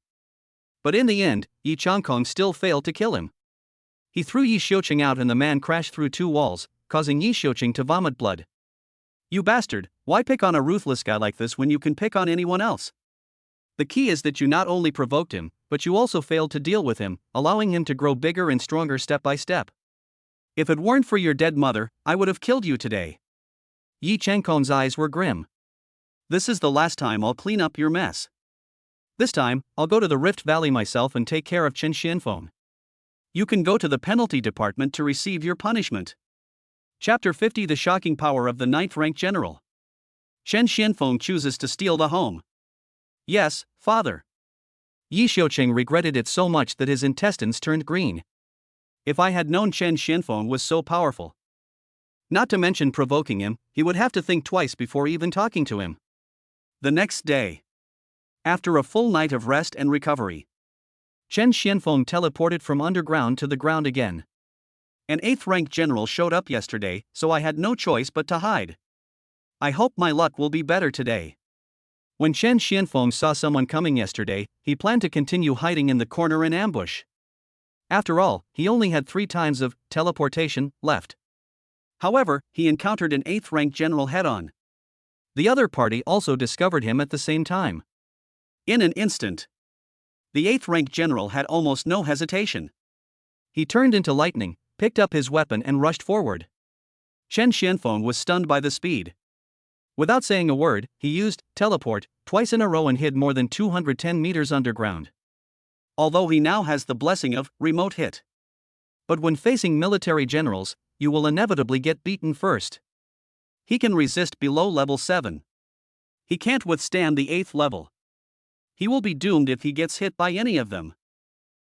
[SPEAKER 1] But in the end, Yi Changkong still failed to kill him. He threw Yi Xiucheng out and the man crashed through 2 walls, causing Yi Xiucheng to vomit blood.
[SPEAKER 2] You bastard, why pick on a ruthless guy like this when you can pick on anyone else? The key is that you not only provoked him, but you also failed to deal with him, allowing him to grow bigger and stronger step by step. If it weren't for your dead mother, I would have killed you today.
[SPEAKER 1] Yi Changkong's eyes were grim.
[SPEAKER 2] This is the last time I'll clean up your mess.
[SPEAKER 1] This time, I'll go to the Rift Valley myself and take care of Chen Xianfeng.
[SPEAKER 2] You can go to the penalty department to receive your punishment. Chapter 50. The shocking power of the 9th-ranked general. Chen Xianfeng chooses to steal the home. Yes, father.
[SPEAKER 1] Yi Xiucheng regretted it so much that his intestines turned green.
[SPEAKER 2] If I had known Chen Xianfeng was so powerful, not to mention provoking him, he would have to think twice before even talking to him. The next day, after a full night of rest and recovery,
[SPEAKER 1] Chen Xianfeng teleported from underground to the ground again.
[SPEAKER 2] An 8th-ranked general showed up yesterday, so I had no choice but to hide. I hope my luck will be better today.
[SPEAKER 1] When Chen Xianfeng saw someone coming yesterday, he planned to continue hiding in the corner and ambush. After all, he only had 3 times of teleportation left.
[SPEAKER 2] However, he encountered an 8th-ranked general head-on.
[SPEAKER 1] The other party also discovered him at the same time.
[SPEAKER 2] In an instant, the 8th rank general had almost no hesitation.
[SPEAKER 1] He turned into lightning, picked up his weapon and rushed forward.
[SPEAKER 2] Chen Xianfeng was stunned by the speed.
[SPEAKER 1] Without saying a word, he used teleport twice in a row and hid more than 210 meters underground.
[SPEAKER 2] Although he now has the blessing of remote hit.
[SPEAKER 1] But when facing military generals, you will inevitably get beaten first.
[SPEAKER 2] He can resist below level 7. He can't withstand the 8th level. He will be doomed if he gets hit by any of them.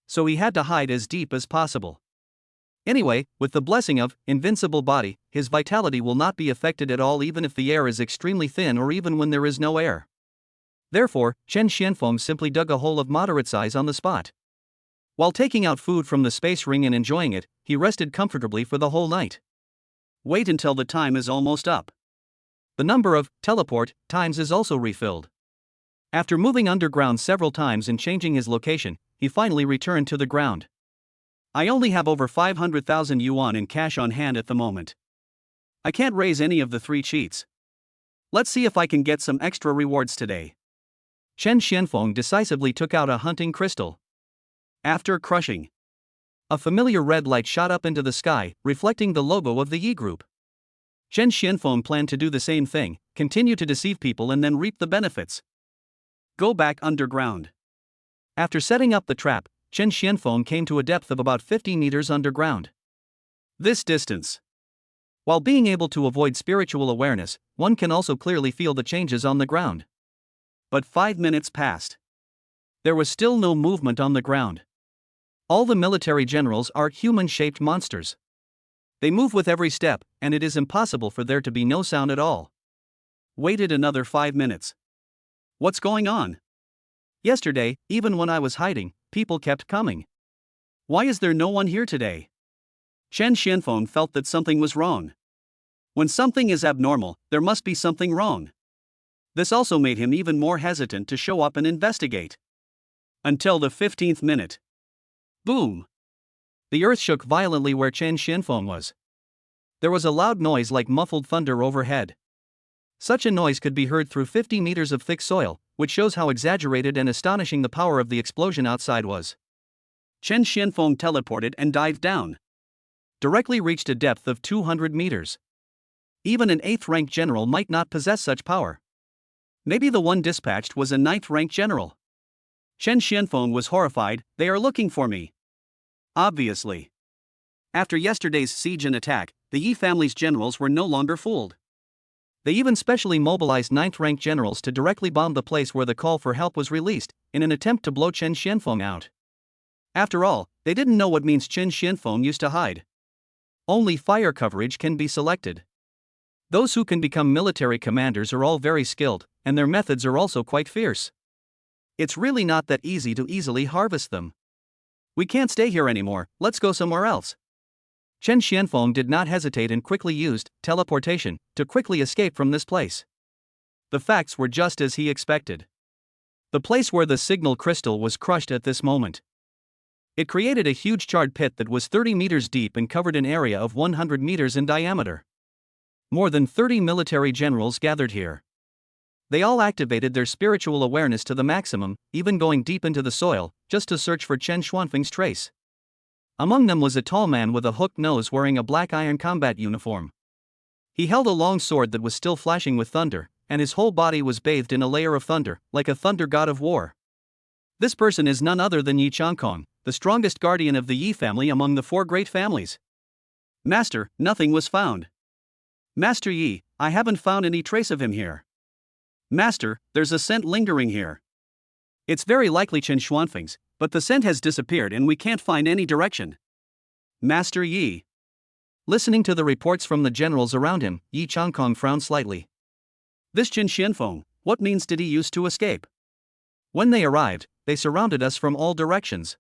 [SPEAKER 1] So he had to hide as deep as possible. Anyway, with the blessing of invincible body, his vitality will not be affected at all even if the air is extremely thin or even when there is no air. Therefore, Chen Xianfeng simply dug a hole of moderate size on the spot. While taking out food from the space ring and enjoying it, he rested comfortably for the whole night.
[SPEAKER 2] Wait until the time is almost up.
[SPEAKER 1] The number of teleport times is also refilled. After moving underground several times and changing his location, he finally returned to the ground.
[SPEAKER 2] I only have over 500,000 yuan in cash on hand at the moment. I can't raise any of the 3 cheats. Let's see if I can get some extra rewards today.
[SPEAKER 1] Chen Xianfeng decisively took out a hunting crystal.
[SPEAKER 2] After crushing,
[SPEAKER 1] a familiar red light shot up into the sky, reflecting the logo of the Yi Group. Chen Xianfeng planned to do the same thing, continue to deceive people and then reap the benefits.
[SPEAKER 2] Go back underground.
[SPEAKER 1] After setting up the trap, Chen Xianfeng came to a depth of about 50 meters underground.
[SPEAKER 2] This distance,
[SPEAKER 1] while being able to avoid spiritual awareness, one can also clearly feel the changes on the ground.
[SPEAKER 2] But 5 minutes passed.
[SPEAKER 1] There was still no movement on the ground. All the military generals are human-shaped monsters. They move with every step, and it is impossible for there to be no sound at all.
[SPEAKER 2] Waited another 5 minutes. What's going on?
[SPEAKER 1] Yesterday, even when I was hiding, people kept coming.
[SPEAKER 2] Why is there no one here today? Chen Xianfeng felt that something was wrong. When something is abnormal, there must be something wrong. This also made him even more hesitant to show up and investigate. Until the 15th minute. Boom!
[SPEAKER 1] The earth shook violently where Chen Xianfeng was. There was a loud noise like muffled thunder overhead. Such a noise could be heard through 50 meters of thick soil, which shows how exaggerated and astonishing the power of the explosion outside was.
[SPEAKER 2] Chen Xianfeng teleported and dived down.
[SPEAKER 1] Directly reached a depth of 200 meters. Even an 8th rank general might not possess such power.
[SPEAKER 2] Maybe the one dispatched was a 9th rank general. Chen Xianfeng was horrified. They are looking for me. Obviously. After yesterday's siege and attack, the Yi family's generals were no longer fooled.
[SPEAKER 1] They even specially mobilized 9th rank generals to directly bomb the place where the call for help was released, in an attempt to blow Chen Xianfeng out. After all, they didn't know what means Chen Xianfeng used to hide. Only fire coverage can be selected. Those who can become military commanders are all very skilled, and their methods are also quite fierce. It's really not that easy to easily harvest them. We can't stay here anymore, let's go somewhere else. Chen Xianfeng did not hesitate and quickly used teleportation to quickly escape from this place. The facts were just as he expected. The place where the signal crystal was crushed at this moment. It created a huge charred pit that was 30 meters deep and covered an area of 100 meters in diameter. More than 30 military generals gathered here. They all activated their spiritual awareness to the maximum, even going deep into the soil, just to search for Chen Xianfeng's trace. Among them was a tall man with a hooked nose wearing a black iron combat uniform. He held a long sword that was still flashing with thunder, and his whole body was bathed in a layer of thunder, like a thunder god of war. This person is none other than Yi Changkong, the strongest guardian of the Yi family among the 4 great families.
[SPEAKER 2] Master, nothing was found. Master Yi, I haven't found any trace of him here. Master, there's a scent lingering here. It's very likely Chen Xianfeng's, but the scent has disappeared and we can't find any direction. Master Yi.
[SPEAKER 1] Listening to the reports from the generals around him, Yi Changkong frowned slightly.
[SPEAKER 2] This Chen Xianfeng, what means did he use to escape?
[SPEAKER 1] When they arrived, they surrounded us from all directions.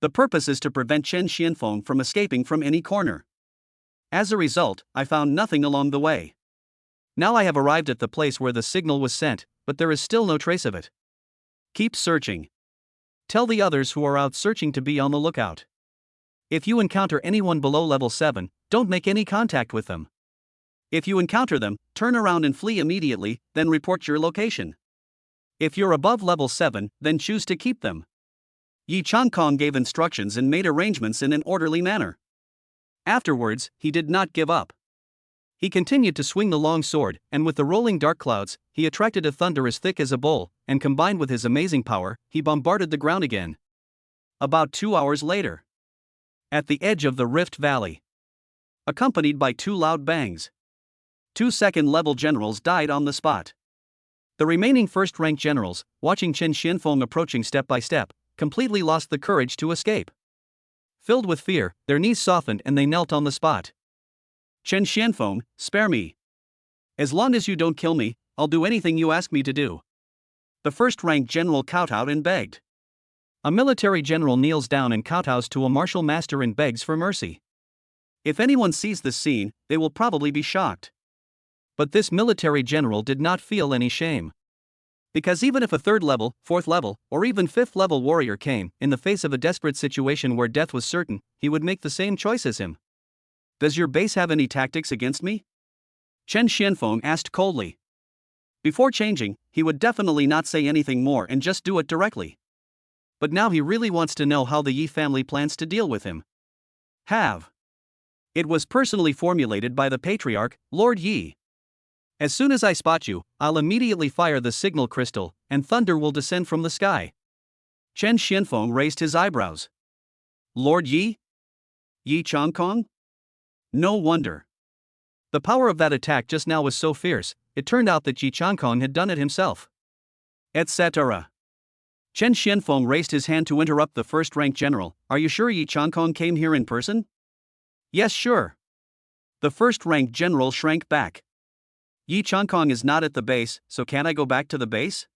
[SPEAKER 2] The purpose is to prevent Chen Xianfeng from escaping from any corner. As a result, I found nothing along the way.
[SPEAKER 1] Now I have arrived at the place where the signal was sent, but there is still no trace of it.
[SPEAKER 2] Keep searching.
[SPEAKER 1] Tell the others who are out searching to be on the lookout. If you encounter anyone below level 7, don't make any contact with them.
[SPEAKER 2] If you encounter them, turn around and flee immediately, then report your location. If you're above level 7, then choose to keep them. Yi Changkong gave instructions and made arrangements in an orderly manner. Afterwards, he did not give up. He continued to swing the long sword, and with the rolling dark clouds, he attracted a thunder as thick as a bowl, and combined with his amazing power, he bombarded the ground again. About 2 hours later, at the edge of the Rift Valley, accompanied by 2 loud bangs, 2 second-level generals died on the spot. The remaining first-rank generals, watching Chen Xianfeng approaching step by step, completely lost the courage to escape. Filled with fear, their knees softened and they knelt on the spot. Chen Xianfeng, spare me. As long as you don't kill me, I'll do anything you ask me to do. The first-ranked general kowtowed and begged. A military general kneels down and kowtows to a martial master and begs for mercy. If anyone sees this scene, they will probably be shocked. But this military general did not feel any shame. Because even if a 3rd level, 4th level, or even 5th level warrior came, in the face of a desperate situation where death was certain, he would make the same choice as him. Does your base have any tactics against me? Chen Xianfeng asked coldly. Before changing, he would definitely not say anything more and just do it directly. But now he really wants to know how the Yi family plans to deal with him. Have. It was personally formulated by the patriarch, Lord Yi. As soon as I spot you, I'll immediately fire the signal crystal, and thunder will descend from the sky. Chen Xianfeng raised his eyebrows. Lord Yi? Yi Changkong? No wonder. The power of that attack just now was so fierce, it turned out that Yi Changkong had done it himself. Etc. Chen Xianfeng raised his hand to interrupt the first-ranked general. Are you sure Yi Changkong came here in person? Yes, sure. The first-ranked general shrank back. Yi Changkong is not at the base, so can't I go back to the base?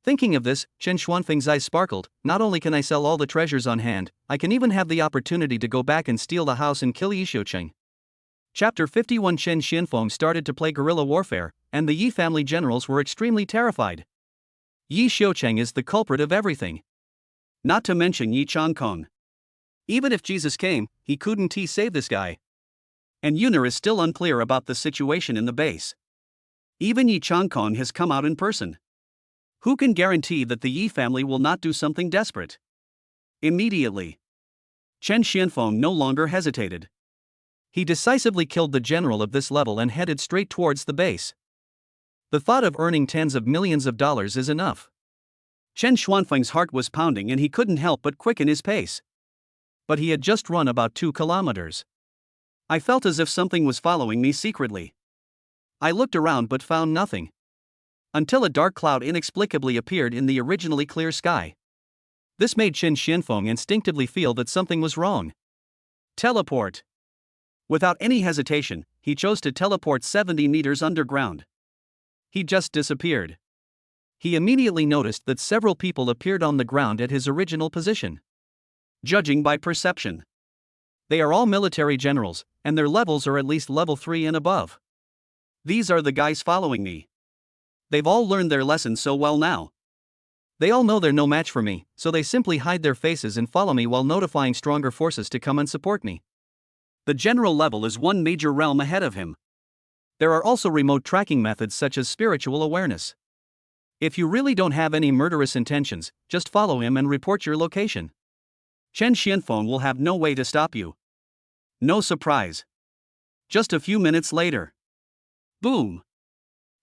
[SPEAKER 2] Thinking of this, Chen Xuanfeng's eyes sparkled. Not only can I sell all the treasures on hand, I can even have the opportunity to go back and steal the house and kill Yi Xiucheng. Chapter 51. Chen Xianfeng started to play guerrilla warfare, and the Yi family generals were extremely terrified. Yi Xiucheng is the culprit of everything. Not to mention Yi Changkong. Even if Jesus came, he couldn't save this guy. And Yuner is still unclear about the situation in the base. Even Yi Changkong has come out in person. Who can guarantee that the Yi family will not do something desperate? Immediately, Chen Xianfeng no longer hesitated. He decisively killed the general of this level and headed straight towards the base. The thought of earning tens of millions of dollars is enough. Chen Xuanfeng's heart was pounding and he couldn't help but quicken his pace. But he had just run about 2 kilometers. I felt as if something was following me secretly. I looked around but found nothing. Until a dark cloud inexplicably appeared in the originally clear sky. This made Chen Xianfeng instinctively feel that something was wrong. Teleport. Without any hesitation, he chose to teleport 70 meters underground. He just disappeared. He immediately noticed that several people appeared on the ground at his original position. Judging by perception, they are all military generals, and their levels are at least level 3 and above. These are the guys following me. They've all learned their lesson so well now. They all know they're no match for me, so they simply hide their faces and follow me while notifying stronger forces to come and support me. The general level is one major realm ahead of him. There are also remote tracking methods such as spiritual awareness. If you really don't have any murderous intentions, just follow him and report your location. Chen Xianfeng will have no way to stop you. No surprise. Just a few minutes later. Boom!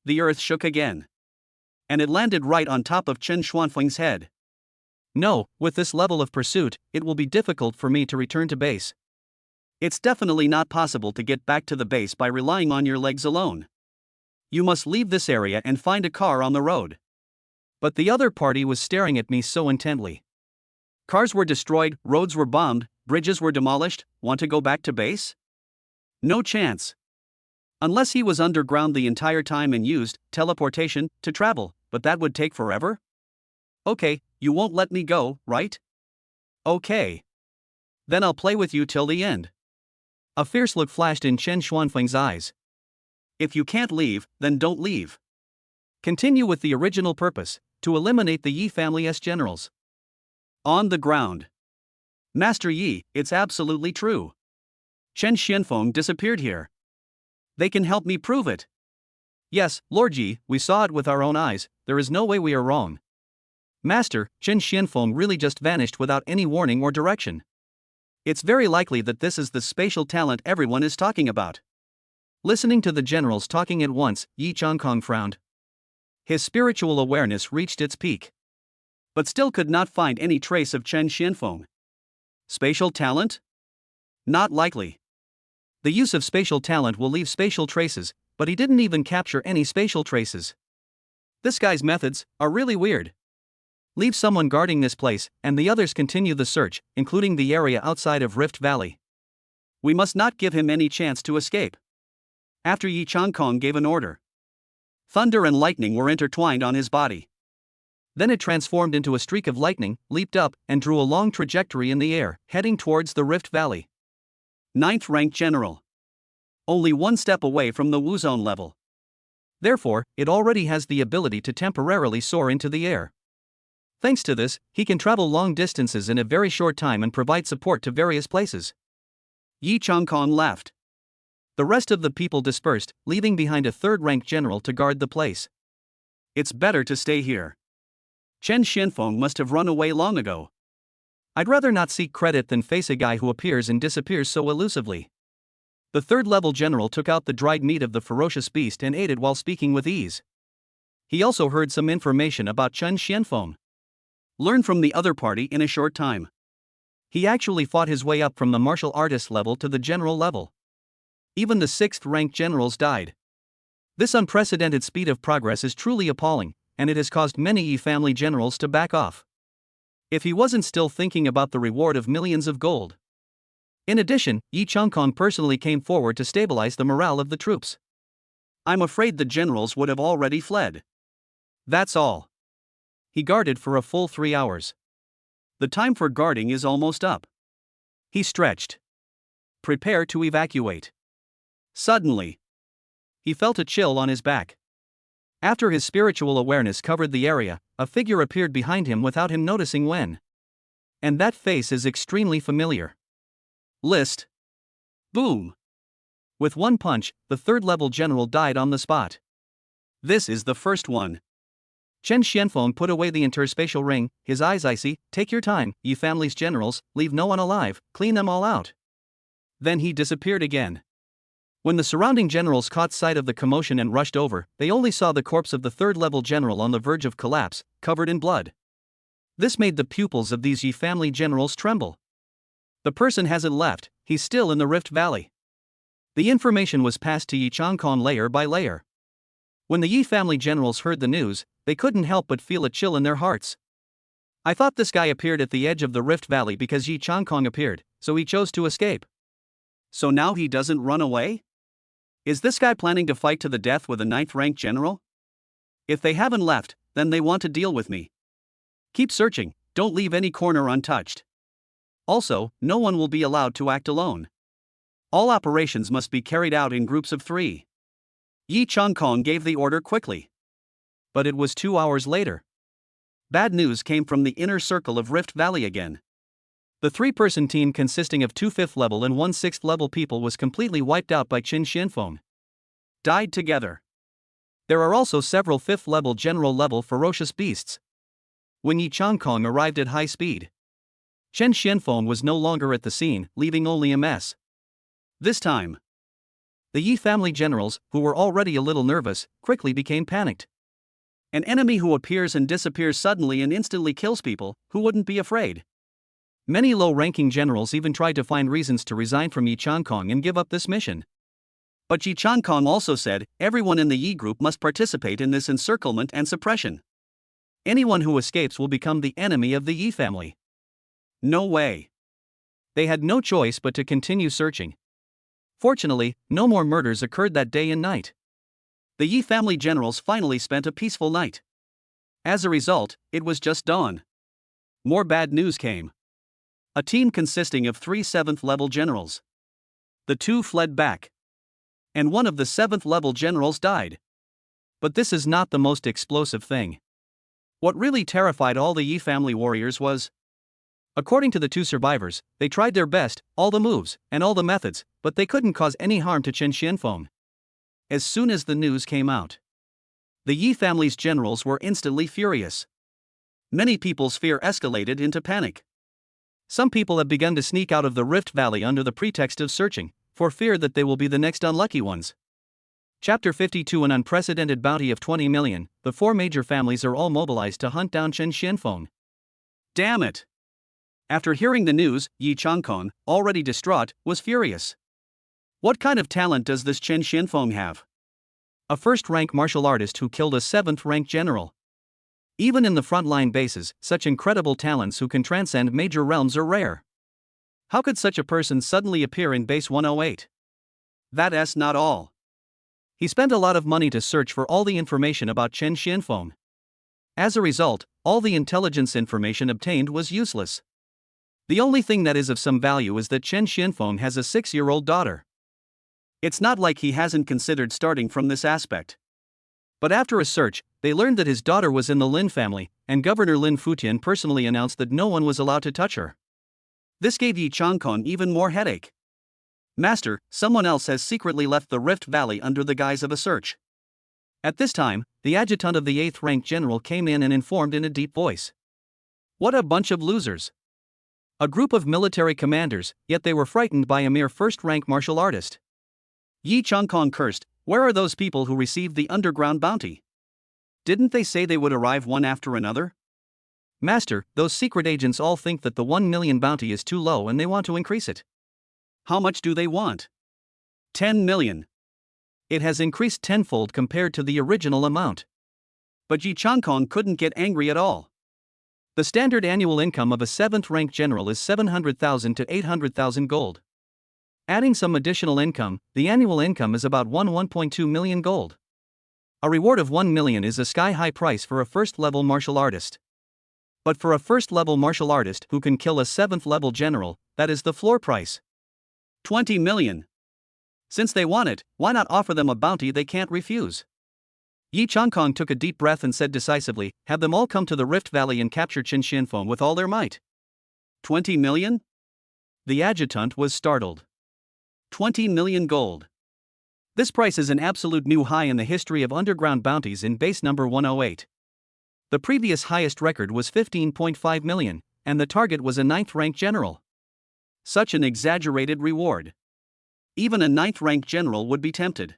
[SPEAKER 2] The earth shook again. And it landed right on top of Chen Xuanfeng's head. No, with this level of pursuit, it will be difficult for me to return to base. It's definitely not possible to get back to the base by relying on your legs alone. You must leave this area and find a car on the road. But the other party was staring at me so intently. Cars were destroyed, roads were bombed, bridges were demolished. Want to go back to base? No chance. Unless he was underground the entire time and used teleportation to travel, but that would take forever? Okay, you won't let me go, right? Okay. Then I'll play with you till the end. A fierce look flashed in Chen Xuanfeng's eyes. If you can't leave, then don't leave. Continue with the original purpose, to eliminate the Yi family's generals. On the ground. Master Yi, it's absolutely true. Chen Xianfeng disappeared here.
[SPEAKER 1] They can help me prove it. Yes, Lord Yi, we saw it with our own eyes, there is no way we are wrong. Master, Chen Xianfeng really just vanished without any warning or direction. It's very likely that this is the spatial talent everyone is talking about. Listening to the generals talking at once, Yi Changkong frowned. His spiritual awareness reached its peak, but still could not find any trace of Chen Xianfeng. Spatial talent? Not likely. The use of spatial talent will leave spatial traces, but he didn't even capture any spatial traces. This guy's methods are really weird. Leave someone guarding this place, and the others continue the search, including the area outside of Rift Valley. We must not give him any chance to escape. After Yi Changkong gave an order, thunder and lightning were intertwined on his body. Then it transformed into a streak of lightning, leaped up, and drew a long trajectory in the air, heading towards the Rift Valley. 9th rank general. Only one step away from the Wuzone level. Therefore, it already has the ability to temporarily soar into the air. Thanks to this, he can travel long distances in a very short time and provide support to various places. Yi Changkong laughed. The rest of the people dispersed, leaving behind a 3rd rank general to guard the place. It's better to stay here. Chen Xianfeng must have run away long ago. I'd rather not seek credit than face a guy who appears and disappears so elusively. The 3rd level general took out the dried meat of the ferocious beast and ate it while speaking with ease. He also heard some information about Chen Xianfeng. Learned from the other party in a short time. He actually fought his way up from the martial artist level to the general level. Even the 6th rank generals died. This unprecedented speed of progress is truly appalling, and it has caused many Yi family generals to back off. If he wasn't still thinking about the reward of millions of gold. In addition, Yi Changkong personally came forward to stabilize the morale of the troops. I'm afraid the generals would have already fled. That's all. He guarded for a full 3 hours. The time for guarding is almost up. He stretched. Prepare to evacuate. Suddenly, he felt a chill on his back. After his spiritual awareness covered the area, a figure appeared behind him without him noticing when. And that face is extremely familiar. List. Boom. With one punch, the 3rd level general died on the spot. This is the first one. Chen Xianfeng put away the interspatial ring, his eyes icy. Take your time, Yi family's generals, leave no one alive, clean them all out. Then he disappeared again. When the surrounding generals caught sight of the commotion and rushed over, they only saw the corpse of the 3rd level general on the verge of collapse, covered in blood. This made the pupils of these Yi family generals tremble. The person hasn't left, he's still in the Rift Valley. The information was passed to Yi Changkong layer by layer. When the Yi family generals heard the news, they couldn't help but feel a chill in their hearts. I thought this guy appeared at the edge of the Rift Valley because Yi Changkong appeared, so he chose to escape. So now he doesn't run away? Is this guy planning to fight to the death with a 9th rank general? If they haven't left, then they want to deal with me. Keep searching, don't leave any corner untouched. Also, no one will be allowed to act alone. All operations must be carried out in groups of 3. Yi Changkong gave the order quickly. But it was 2 hours later. Bad news came from the inner circle of Rift Valley again. The 3-person team consisting of 2 5th level and 1 6th level people was completely wiped out by Chen Xianfeng. Died together. There are also several 5th level general level ferocious beasts. When Yi Changkong arrived at high speed, Chen Xianfeng was no longer at the scene, leaving only a mess. This time, the Yi family generals, who were already a little nervous, quickly became panicked. An enemy who appears and disappears suddenly and instantly kills people, who wouldn't be afraid? Many low-ranking generals even tried to find reasons to resign from Yi Changkong and give up this mission. But Yi Changkong also said, everyone in the Yi group must participate in this encirclement and suppression. Anyone who escapes will become the enemy of the Yi family. No way. They had no choice but to continue searching. Fortunately, no more murders occurred that day and night. The Yi family generals finally spent a peaceful night. As a result, it was just dawn. More bad news came. A team consisting of 3 7th level generals. The 2 fled back. And one of the 7th level generals died. But this is not the most explosive thing. What really terrified all the Yi family warriors was, according to the 2 survivors, they tried their best, all the moves, and all the methods, but they couldn't cause any harm to Chen Xianfeng. as soon as the news came out. The Yi family's generals were instantly furious. Many people's fear escalated into panic. Some people have begun to sneak out of the Rift Valley under the pretext of searching, for fear that they will be the next unlucky ones. Chapter 52. An unprecedented bounty of 20 million, the four major families are all mobilized to hunt down Chen Xianfeng.
[SPEAKER 2] Damn it! After hearing the news, Yi Changkong, already distraught, was furious. What kind of talent does this Chen Xianfeng have?
[SPEAKER 1] A first-rank martial artist who killed a seventh-rank general. Even in the frontline bases, such incredible talents who can transcend major realms are rare. How could such a person suddenly appear in base 108?
[SPEAKER 2] That's not all.
[SPEAKER 1] He spent a lot of money to search for all the information about Chen Xianfeng. As a result, all the intelligence information obtained was useless. The only thing that is of some value is that Chen Xianfeng has a 6-year-old daughter.
[SPEAKER 2] It's not like he hasn't considered starting from this aspect.
[SPEAKER 1] But after a search, they learned that his daughter was in the Lin family, and Governor Lin Futian personally announced that no one was allowed to touch her.
[SPEAKER 2] This gave Yi Changkong even more headache. Master, someone else has secretly left the Rift Valley under the guise of a search.
[SPEAKER 1] At this time, the adjutant of the 8th rank general came in and informed in a deep voice. What a bunch of losers. A group of military commanders, yet they were frightened by a mere first-rank martial artist.
[SPEAKER 2] Yi Changkong cursed, where are those people who received the underground bounty? Didn't they say they would arrive one after another?
[SPEAKER 1] Master, those secret agents all think that the 1 million bounty is too low and they want to increase it.
[SPEAKER 2] How much do they want? 10 million.
[SPEAKER 1] It has increased tenfold compared to the original amount.
[SPEAKER 2] But Yi Changkong couldn't get angry at all.
[SPEAKER 1] The standard annual income of a 7th-rank general is 700,000 to 800,000 gold. Adding some additional income, the annual income is about 1.2 million gold. A reward of 1 million is a sky-high price for a first-level martial artist. But for a first-level martial artist who can kill a 7th-level general, that is the floor price.
[SPEAKER 2] 20 million. Since they want it, why not offer them a bounty they can't refuse?
[SPEAKER 1] Yi Changkong took a deep breath and said decisively, have them all come to the Rift Valley and capture Chen Xianfeng with all their might.
[SPEAKER 2] 20 million?
[SPEAKER 1] The adjutant was startled.
[SPEAKER 2] 20 million gold.
[SPEAKER 1] This price is an absolute new high in the history of underground bounties in base number 108. The previous highest record was 15.5 million, and the target was a 9th-rank general.
[SPEAKER 2] Such an exaggerated reward. Even a 9th-rank general would be tempted.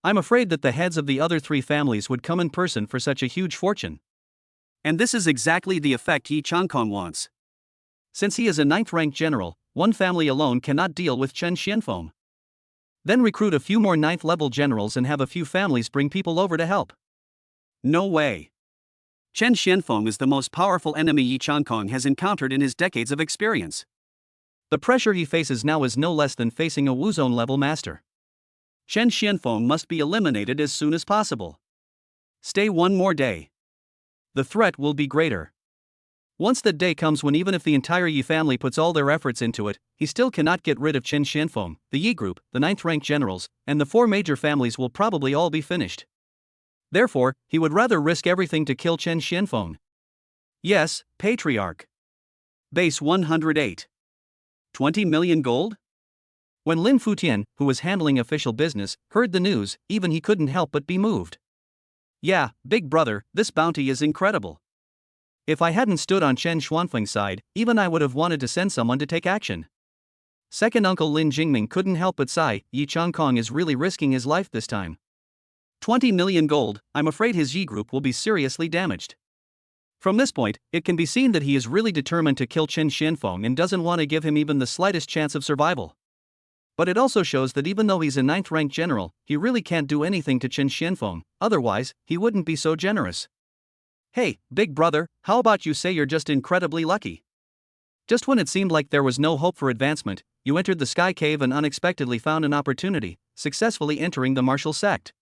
[SPEAKER 1] I'm afraid that the heads of the other 3 families would come in person for such a huge fortune.
[SPEAKER 2] And this is exactly the effect Yi Changkong wants.
[SPEAKER 1] Since he is a 9th-rank general, one family alone cannot deal with Chen Xianfeng. Then recruit a few more 9th-level generals and have a few families bring people over to help.
[SPEAKER 2] No way. Chen Xianfeng is the most powerful enemy Yi Changkong has encountered in his decades of experience.
[SPEAKER 1] The pressure he faces now is no less than facing a Wuzone-level master.
[SPEAKER 2] Chen Xianfeng must be eliminated as soon as possible. Stay one more day.
[SPEAKER 1] The threat will be greater. Once that day comes when even if the entire Yi family puts all their efforts into it, he still cannot get rid of Chen Xianfeng, the Yi group, the 9th-rank generals, and the 4 major families will probably all be finished. Therefore, he would rather risk everything to kill Chen Xianfeng.
[SPEAKER 2] Yes, Patriarch. Base 108. 20 million gold?
[SPEAKER 1] When Lin Futian, who was handling official business, heard the news, even he couldn't help but be moved.
[SPEAKER 2] Yeah, big brother, this bounty is incredible.
[SPEAKER 1] If I hadn't stood on Chen Xuanfeng's side, even I would have wanted to send someone to take action. Second uncle Lin Jingming couldn't help but sigh, Yi Changkong is really risking his life this time.
[SPEAKER 2] 20 million gold, I'm afraid his Yi group will be seriously damaged.
[SPEAKER 1] From this point, it can be seen that he is really determined to kill Chen Xianfeng and doesn't want to give him even the slightest chance of survival. But it also shows that even though he's a 9th-rank general, he really can't do anything to Chen Xianfeng, otherwise, he wouldn't be so generous.
[SPEAKER 2] Hey, big brother, how about you say you're just incredibly lucky?
[SPEAKER 1] Just when it seemed like there was no hope for advancement, you entered the Sky Cave and unexpectedly found an opportunity, successfully entering the martial sect.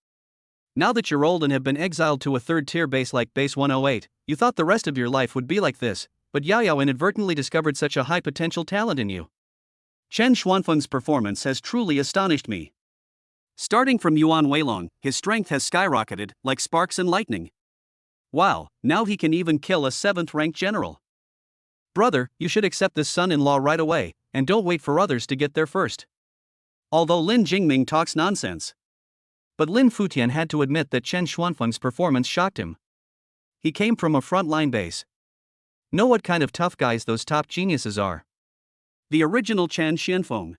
[SPEAKER 1] Now that you're old and have been exiled to a 3rd-tier base like base 108, you thought the rest of your life would be like this, but Yao inadvertently discovered such a high potential talent in you.
[SPEAKER 2] Chen Xuanfeng's performance has truly astonished me. Starting from Yuan Weilong, his strength has skyrocketed, like sparks and lightning. Wow, now he can even kill a 7th-rank general.
[SPEAKER 1] Brother, you should accept this son-in-law right away, and don't wait for others to get there first.
[SPEAKER 2] Although Lin Jingming talks nonsense.
[SPEAKER 1] But Lin Futian had to admit that Chen Xuanfeng's performance shocked him. He came from a front-line base. Know what kind of tough guys those top geniuses are. The original Chen Xianfeng.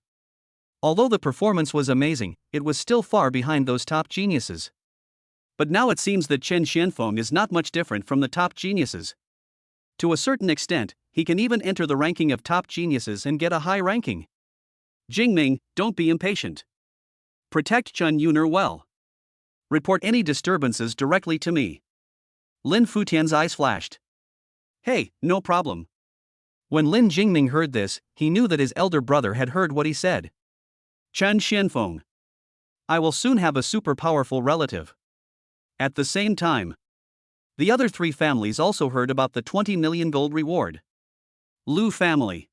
[SPEAKER 1] Although the performance was amazing, it was still far behind those top geniuses. But now it seems that Chen Xianfeng is not much different from the top geniuses. To a certain extent, he can even enter the ranking of top geniuses and get a high ranking. Jingming, don't be impatient. Protect Chen Yuner well. Report any disturbances directly to me. Lin Futian's eyes flashed. Hey, no problem. When Lin Jingming heard this, he knew that his elder brother had heard what he said. Chen Xianfeng. I will soon have a super powerful relative. At the same time, the other three families also heard about the 20 million gold reward. Lu family.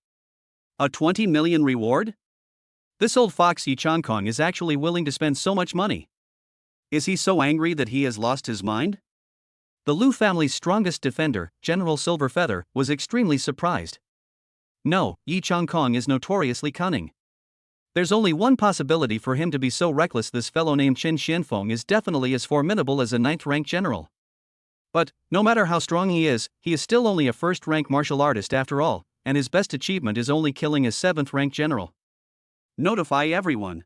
[SPEAKER 1] A 20 million reward? This old fox Yi Changkong is actually willing to spend so much money. Is he so angry that he has lost his mind? The Lu family's strongest defender, General Silverfeather, was extremely surprised. No, Yi Changkong is notoriously cunning. There's only one possibility for him to be so reckless. This fellow named Chen Xianfeng is definitely as formidable as a 9th-rank general. But, no matter how strong he is still only a 1st-rank martial artist after all, and his best achievement is only killing a 7th-rank general. Notify everyone.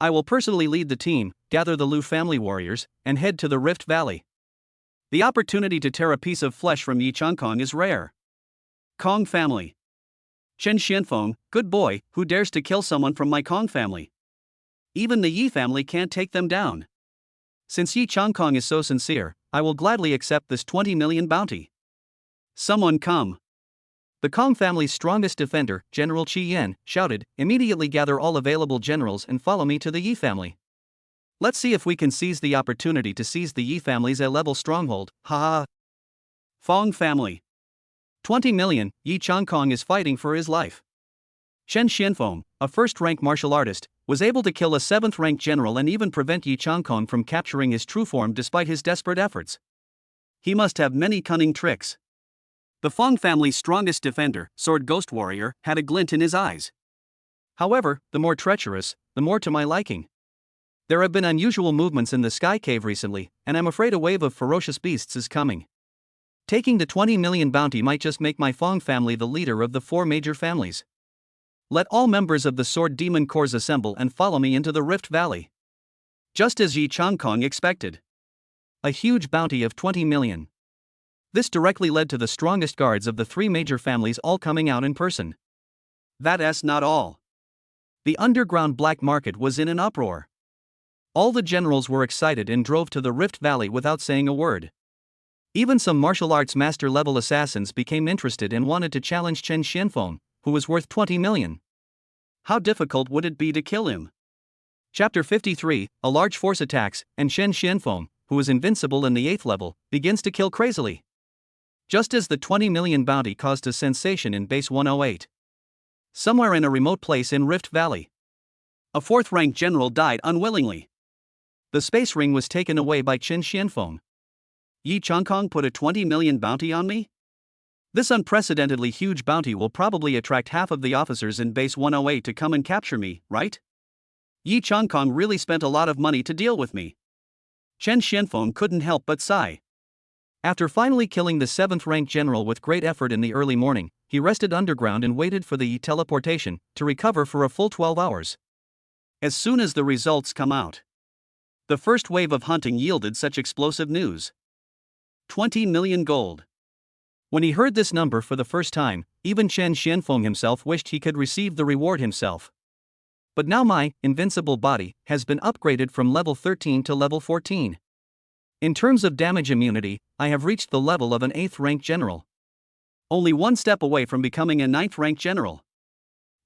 [SPEAKER 1] I will personally lead the team, gather the Lu family warriors, and head to the Rift Valley. The opportunity to tear a piece of flesh from Yi Changkong is rare. Kong family. Chen Xianfeng, good boy, who dares to kill someone from my Kong family? Even the Yi family can't take them down. Since Yi Changkong is so sincere, I will gladly accept this 20 million bounty. Someone come. The Kong family's strongest defender, General Qi Yan, shouted, immediately gather all available generals and follow me to the Yi family. Let's see if we can seize the opportunity to seize the Yi family's A-level stronghold, haha. Fong family. 20 million, Yi Changkong is fighting for his life. Chen Xianfeng, a 1st-rank martial artist, was able to kill a 7th-rank general and even prevent Yi Changkong from capturing his true form despite his desperate efforts. He must have many cunning tricks. The Fong family's strongest defender, Sword Ghost Warrior, had a glint in his eyes. However, the more treacherous, the more to my liking. There have been unusual movements in the Sky Cave recently, and I'm afraid a wave of ferocious beasts is coming. Taking the 20 million bounty might just make my Fong family the leader of the 4 major families. Let all members of the Sword Demon Corps assemble and follow me into the Rift Valley. Just as Yi Changkong expected. A huge bounty of 20 million. This directly led to the strongest guards of the 3 major families all coming out in person. That's not all. The underground black market was in an uproar. All the generals were excited and drove to the Rift Valley without saying a word. Even some martial arts master-level assassins became interested and wanted to challenge Chen Xianfeng, who was worth 20 million. How difficult would it be to kill him? Chapter 53, a large force attacks, and Chen Xianfeng, who is invincible in the 8th level, begins to kill crazily. Just as the 20 million bounty caused a sensation in Base 108. Somewhere in a remote place in Rift Valley, a 4th-rank general died unwillingly. The space ring was taken away by Chen Xianfeng. Yi Changkong put a 20 million bounty on me? This unprecedentedly huge bounty will probably attract half of the officers in Base 108 to come and capture me, right? Yi Changkong really spent a lot of money to deal with me. Chen Xianfeng couldn't help but sigh. After finally killing the 7th-rank general with great effort in the early morning, he rested underground and waited for the Yi teleportation to recover for a full 12 hours. As soon as the results come out, the first wave of hunting yielded such explosive news. 20 million gold. When he heard this number for the first time, even Chen Xianfeng himself wished he could receive the reward himself. But now my invincible body has been upgraded from level 13 to level 14. In terms of damage immunity, I have reached the level of an 8th-rank general. Only one step away from becoming a 9th-rank general.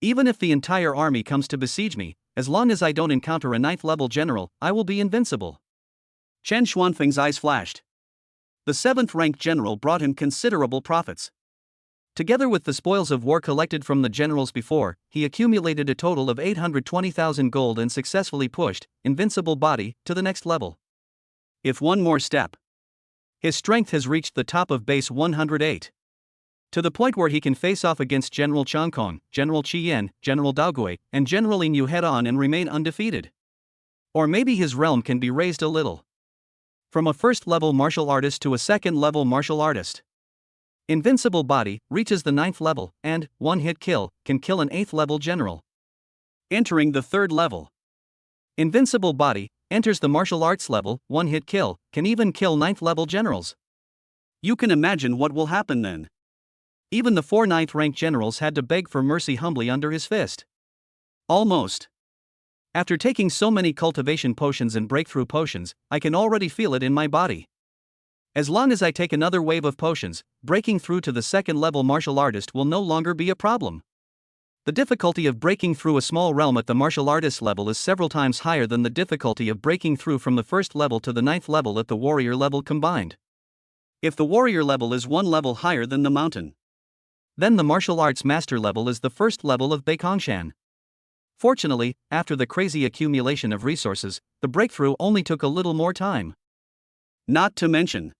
[SPEAKER 1] Even if the entire army comes to besiege me, as long as I don't encounter a 9th-level general, I will be invincible. Chen Xuanfeng's eyes flashed. The 7th-rank general brought him considerable profits. Together with the spoils of war collected from the generals before, he accumulated a total of 820,000 gold and successfully pushed invincible body to the next level. If one more step, his strength has reached the top of Base 108. To the point where he can face off against General Changkong, General Qi Yan, General Daogui, and General Ling Yu head-on and remain undefeated. Or maybe his realm can be raised a little. From a first-level martial artist to a second-level martial artist. Invincible body reaches the 9th level, and one-hit kill can kill an 8th-level general.
[SPEAKER 2] Entering the 3rd level.
[SPEAKER 1] Invincible body enters the martial arts level, one-hit kill can even kill 9th-level generals.
[SPEAKER 2] You can imagine what will happen then.
[SPEAKER 1] Even the 4 9th-ranked generals had to beg for mercy humbly under his fist.
[SPEAKER 2] Almost.
[SPEAKER 1] After taking so many cultivation potions and breakthrough potions, I can already feel it in my body. As long as I take another wave of potions, breaking through to the 2nd-level martial artist will no longer be a problem. The difficulty of breaking through a small realm at the martial artist level is several times higher than the difficulty of breaking through from the 1st level to the 9th level at the warrior level combined.
[SPEAKER 2] If the warrior level is 1 level higher than the mountain,
[SPEAKER 1] then the martial arts master level is the 1st level of Beikongshan. Fortunately, after the crazy accumulation of resources, the breakthrough only took a little more time.
[SPEAKER 2] Not to mention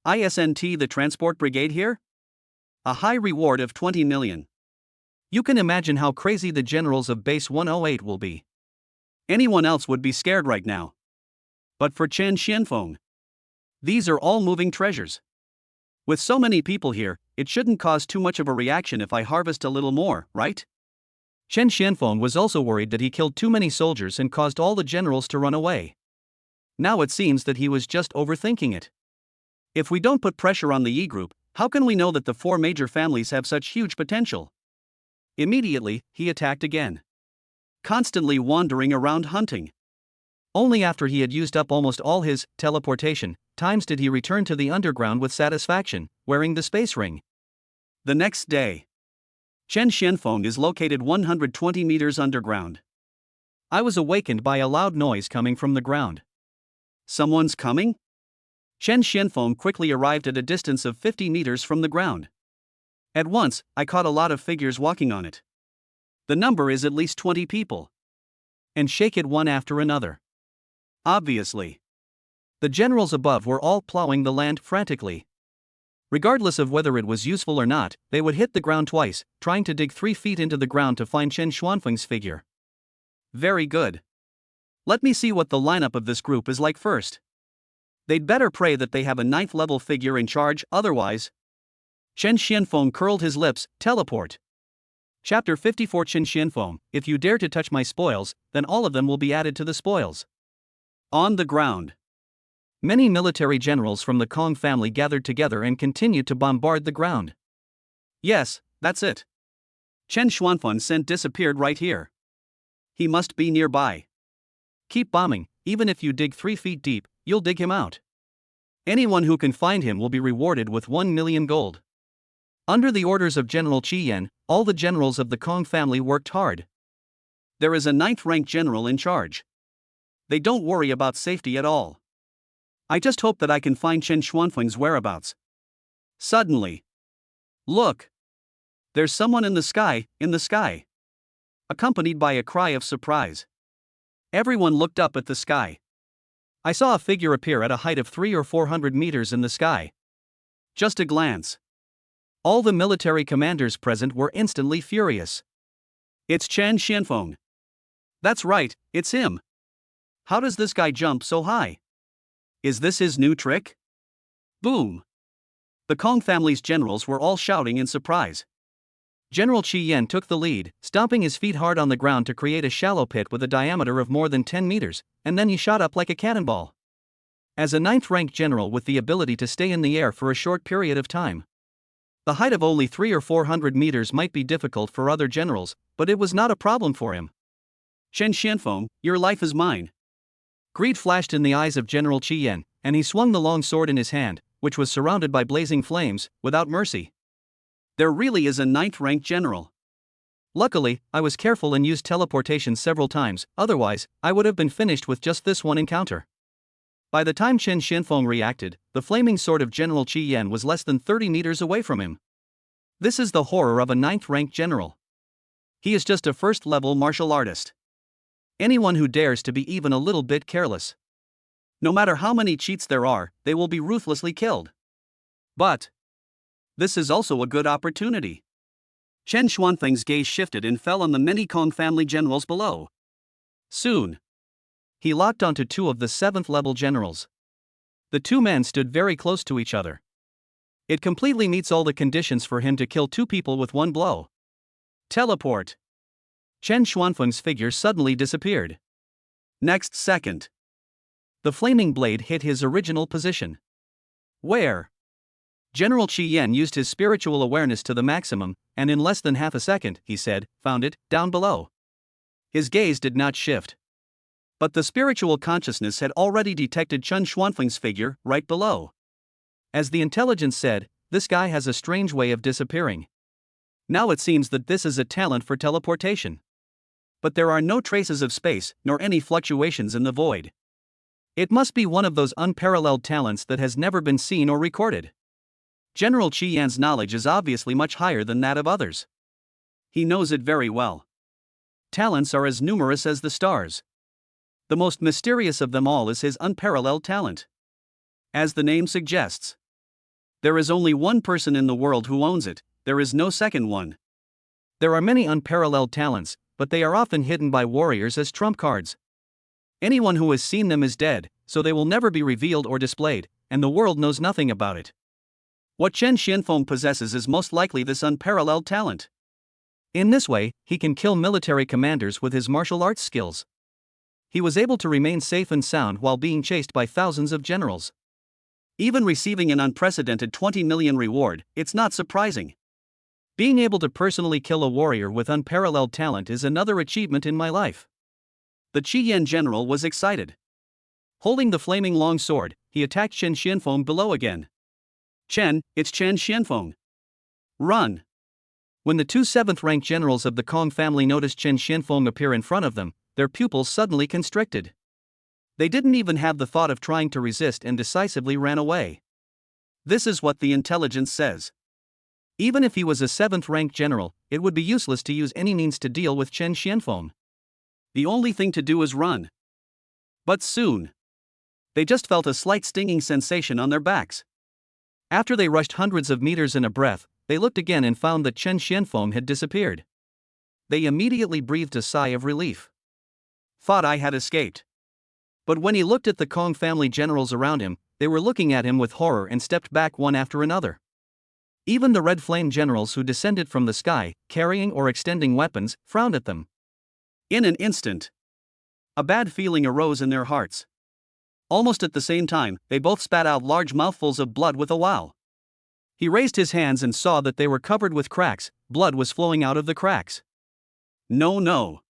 [SPEAKER 2] ISNT, the transport brigade here? A high reward of 20 million.
[SPEAKER 1] You can imagine how crazy the generals of base 108 will be.
[SPEAKER 2] Anyone else would be scared right now. But for Chen Xianfeng, these are all moving treasures. With so many people here, it shouldn't cause too much of a reaction if I harvest a little more, right?
[SPEAKER 1] Chen Xianfeng was also worried that he killed too many soldiers and caused all the generals to run away. Now it seems that he was just overthinking it.
[SPEAKER 2] If we don't put pressure on the Yi group, how can we know that the 4 major families have such huge potential? Immediately, he attacked again. Constantly wandering around hunting.
[SPEAKER 1] Only after he had used up almost all his teleportation times did he return to the underground with satisfaction, wearing the space ring.
[SPEAKER 2] The next day, Chen Xianfeng is located 120 meters underground.
[SPEAKER 1] I was awakened by a loud noise coming from the ground.
[SPEAKER 2] Someone's coming? Chen Xianfeng quickly arrived at a distance of 50 meters from the ground. At once, I caught a lot of figures walking on it. The number is at least 20 people.
[SPEAKER 1] And shake it one after another.
[SPEAKER 2] Obviously.
[SPEAKER 1] The generals above were all plowing the land frantically. Regardless of whether it was useful or not, they would hit the ground twice, trying to dig 3 feet into the ground to find Chen Xuanfeng's figure.
[SPEAKER 2] Very good. Let me see what the lineup of this group is like first. They'd better pray that they have a 9th level figure in charge, otherwise. Chen Xianfeng curled his lips. Teleport.
[SPEAKER 1] Chapter 54. Chen Xianfeng, if you dare to touch my spoils, then all of them will be added to the spoils.
[SPEAKER 2] On the ground.
[SPEAKER 1] Many military generals from the Kong family gathered together and continued to bombard the ground.
[SPEAKER 2] Yes, that's it. Chen Xuanfeng sent disappeared right here. He must be nearby.
[SPEAKER 1] Keep bombing, even if you dig 3 feet deep, you'll dig him out. Anyone who can find him will be rewarded with 1 million gold. Under the orders of General Qi Yan, all the generals of the Kong family worked hard.
[SPEAKER 2] There is a 9th-ranked general in charge. They don't worry about safety at all. I just hope that I can find Chen Xuanfeng's whereabouts. Suddenly. Look! There's someone in the sky, accompanied by a cry of surprise. Everyone looked up at the sky.
[SPEAKER 1] I saw a figure appear at a height of 300 or 400 meters in the sky.
[SPEAKER 2] Just a glance.
[SPEAKER 1] All the military commanders present were instantly furious.
[SPEAKER 2] It's Chen Xianfeng. That's right, it's him. How does this guy jump so high? Is this his new trick? Boom! The Kong family's generals were all shouting in surprise.
[SPEAKER 1] General Qi Yan took the lead, stomping his feet hard on the ground to create a shallow pit with a diameter of more than 10 meters, and then he shot up like a cannonball. As a 9th-ranked general with the ability to stay in the air for a short period of time. The height of only 300 or 400 meters might be difficult for other generals, but it was not a problem for him.
[SPEAKER 2] Chen Xianfeng, your life is mine.
[SPEAKER 1] Greed flashed in the eyes of General Qi Yan, and he swung the long sword in his hand, which was surrounded by blazing flames, without mercy.
[SPEAKER 2] There really is a 9th-ranked general.
[SPEAKER 1] Luckily, I was careful and used teleportation several times, otherwise, I would have been finished with just this one encounter. By the time Chen Xianfeng reacted, the flaming sword of General Qi Yan was less than 30 meters away from him. This is the horror of a 9th-ranked general. He is just a first-level martial artist. Anyone who dares to be even a little bit careless. No matter how many cheats there are, they will be ruthlessly killed. But this is also a good opportunity.
[SPEAKER 2] Chen Xuanfeng's gaze shifted and fell on the many Kong family generals below. Soon,
[SPEAKER 1] he locked onto two of the 7th level generals. The two men stood very close to each other. It completely meets all the conditions for him to kill two people with one blow. Teleport. Chen Xuanfeng's figure suddenly disappeared. Next second, the flaming blade hit his original position. Where? General Qi Yan used his spiritual awareness to the maximum, and in less than half a second, he said, found it, down below. His gaze did not shift. But the spiritual consciousness had already detected Chen Xuanfeng's figure, right below. As the intelligence said, this guy has a strange way of disappearing. Now it seems that this is a talent for teleportation. But there are no traces of space, nor any fluctuations in the void. It must be one of those unparalleled talents that has never been seen or recorded. General Qi Yan's knowledge is obviously much higher than that of others. He knows it very well. Talents are as numerous as the stars. The most mysterious of them all is his unparalleled talent. As the name suggests, there is only one person in the world who owns it, there is no second one. There are many unparalleled talents, but they are often hidden by warriors as trump cards. Anyone who has seen them is dead, so they will never be revealed or displayed, and the world knows nothing about it. What Chen Xianfeng possesses is most likely this unparalleled talent. In this way, he can kill military commanders with his martial arts skills. He was able to remain safe and sound while being chased by thousands of generals. Even receiving an unprecedented 20 million reward, it's not surprising. Being able to personally kill a warrior with unparalleled talent is another achievement in my life. The Qi general was excited. Holding the flaming long sword, he attacked Chen Xianfeng below again. Chen, it's Chen Xianfeng. Run! When the two 7th-ranked generals of the Kong family noticed Chen Xianfeng appear in front of them, their pupils suddenly constricted. They didn't even have the thought of trying to resist and decisively ran away. This is what the intelligence says. Even if he was a 7th-ranked general, it would be useless to use any means to deal with Chen Xianfeng. The only thing to do is run. But soon, they just felt a slight stinging sensation on their backs. After they rushed hundreds of meters in a breath, they looked again and found that Chen Xianfeng had disappeared. They immediately breathed a sigh of relief. Thought I had escaped. But when he looked at the Kong family generals around him, they were looking at him with horror and stepped back one after another. Even the red flame generals who descended from the sky, carrying or extending weapons, frowned at them. In an instant, a bad feeling arose in their hearts. Almost at the same time, they both spat out large mouthfuls of blood with a wow. He raised his hands and saw that they were covered with cracks, blood was flowing out of the cracks. No.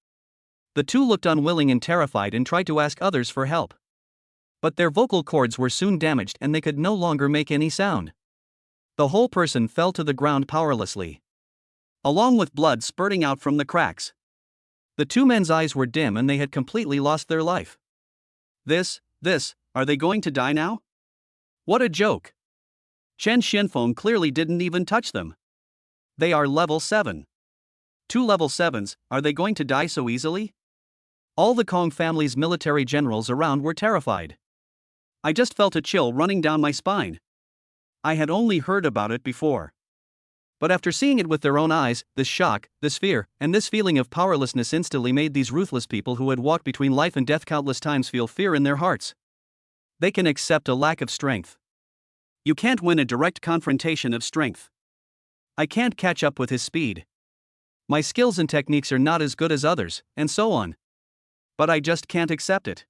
[SPEAKER 1] The two looked unwilling and terrified and tried to ask others for help. But their vocal cords were soon damaged and they could no longer make any sound. The whole person fell to the ground powerlessly, along with blood spurting out from the cracks. The two men's eyes were dim and they had completely lost their life. Are they going to die now? What a joke. Chen Xianfeng clearly didn't even touch them. They are level 7. 2 level 7s, are they going to die so easily? All the Kong family's military generals around were terrified. I just felt a chill running down my spine. I had only heard about it before. But after seeing it with their own eyes, this shock, this fear, and this feeling of powerlessness instantly made these ruthless people who had walked between life and death countless times feel fear in their hearts. They can accept a lack of strength. You can't win a direct confrontation of strength. I can't catch up with his speed. My skills and techniques are not as good as others, and so on. But I just can't accept it.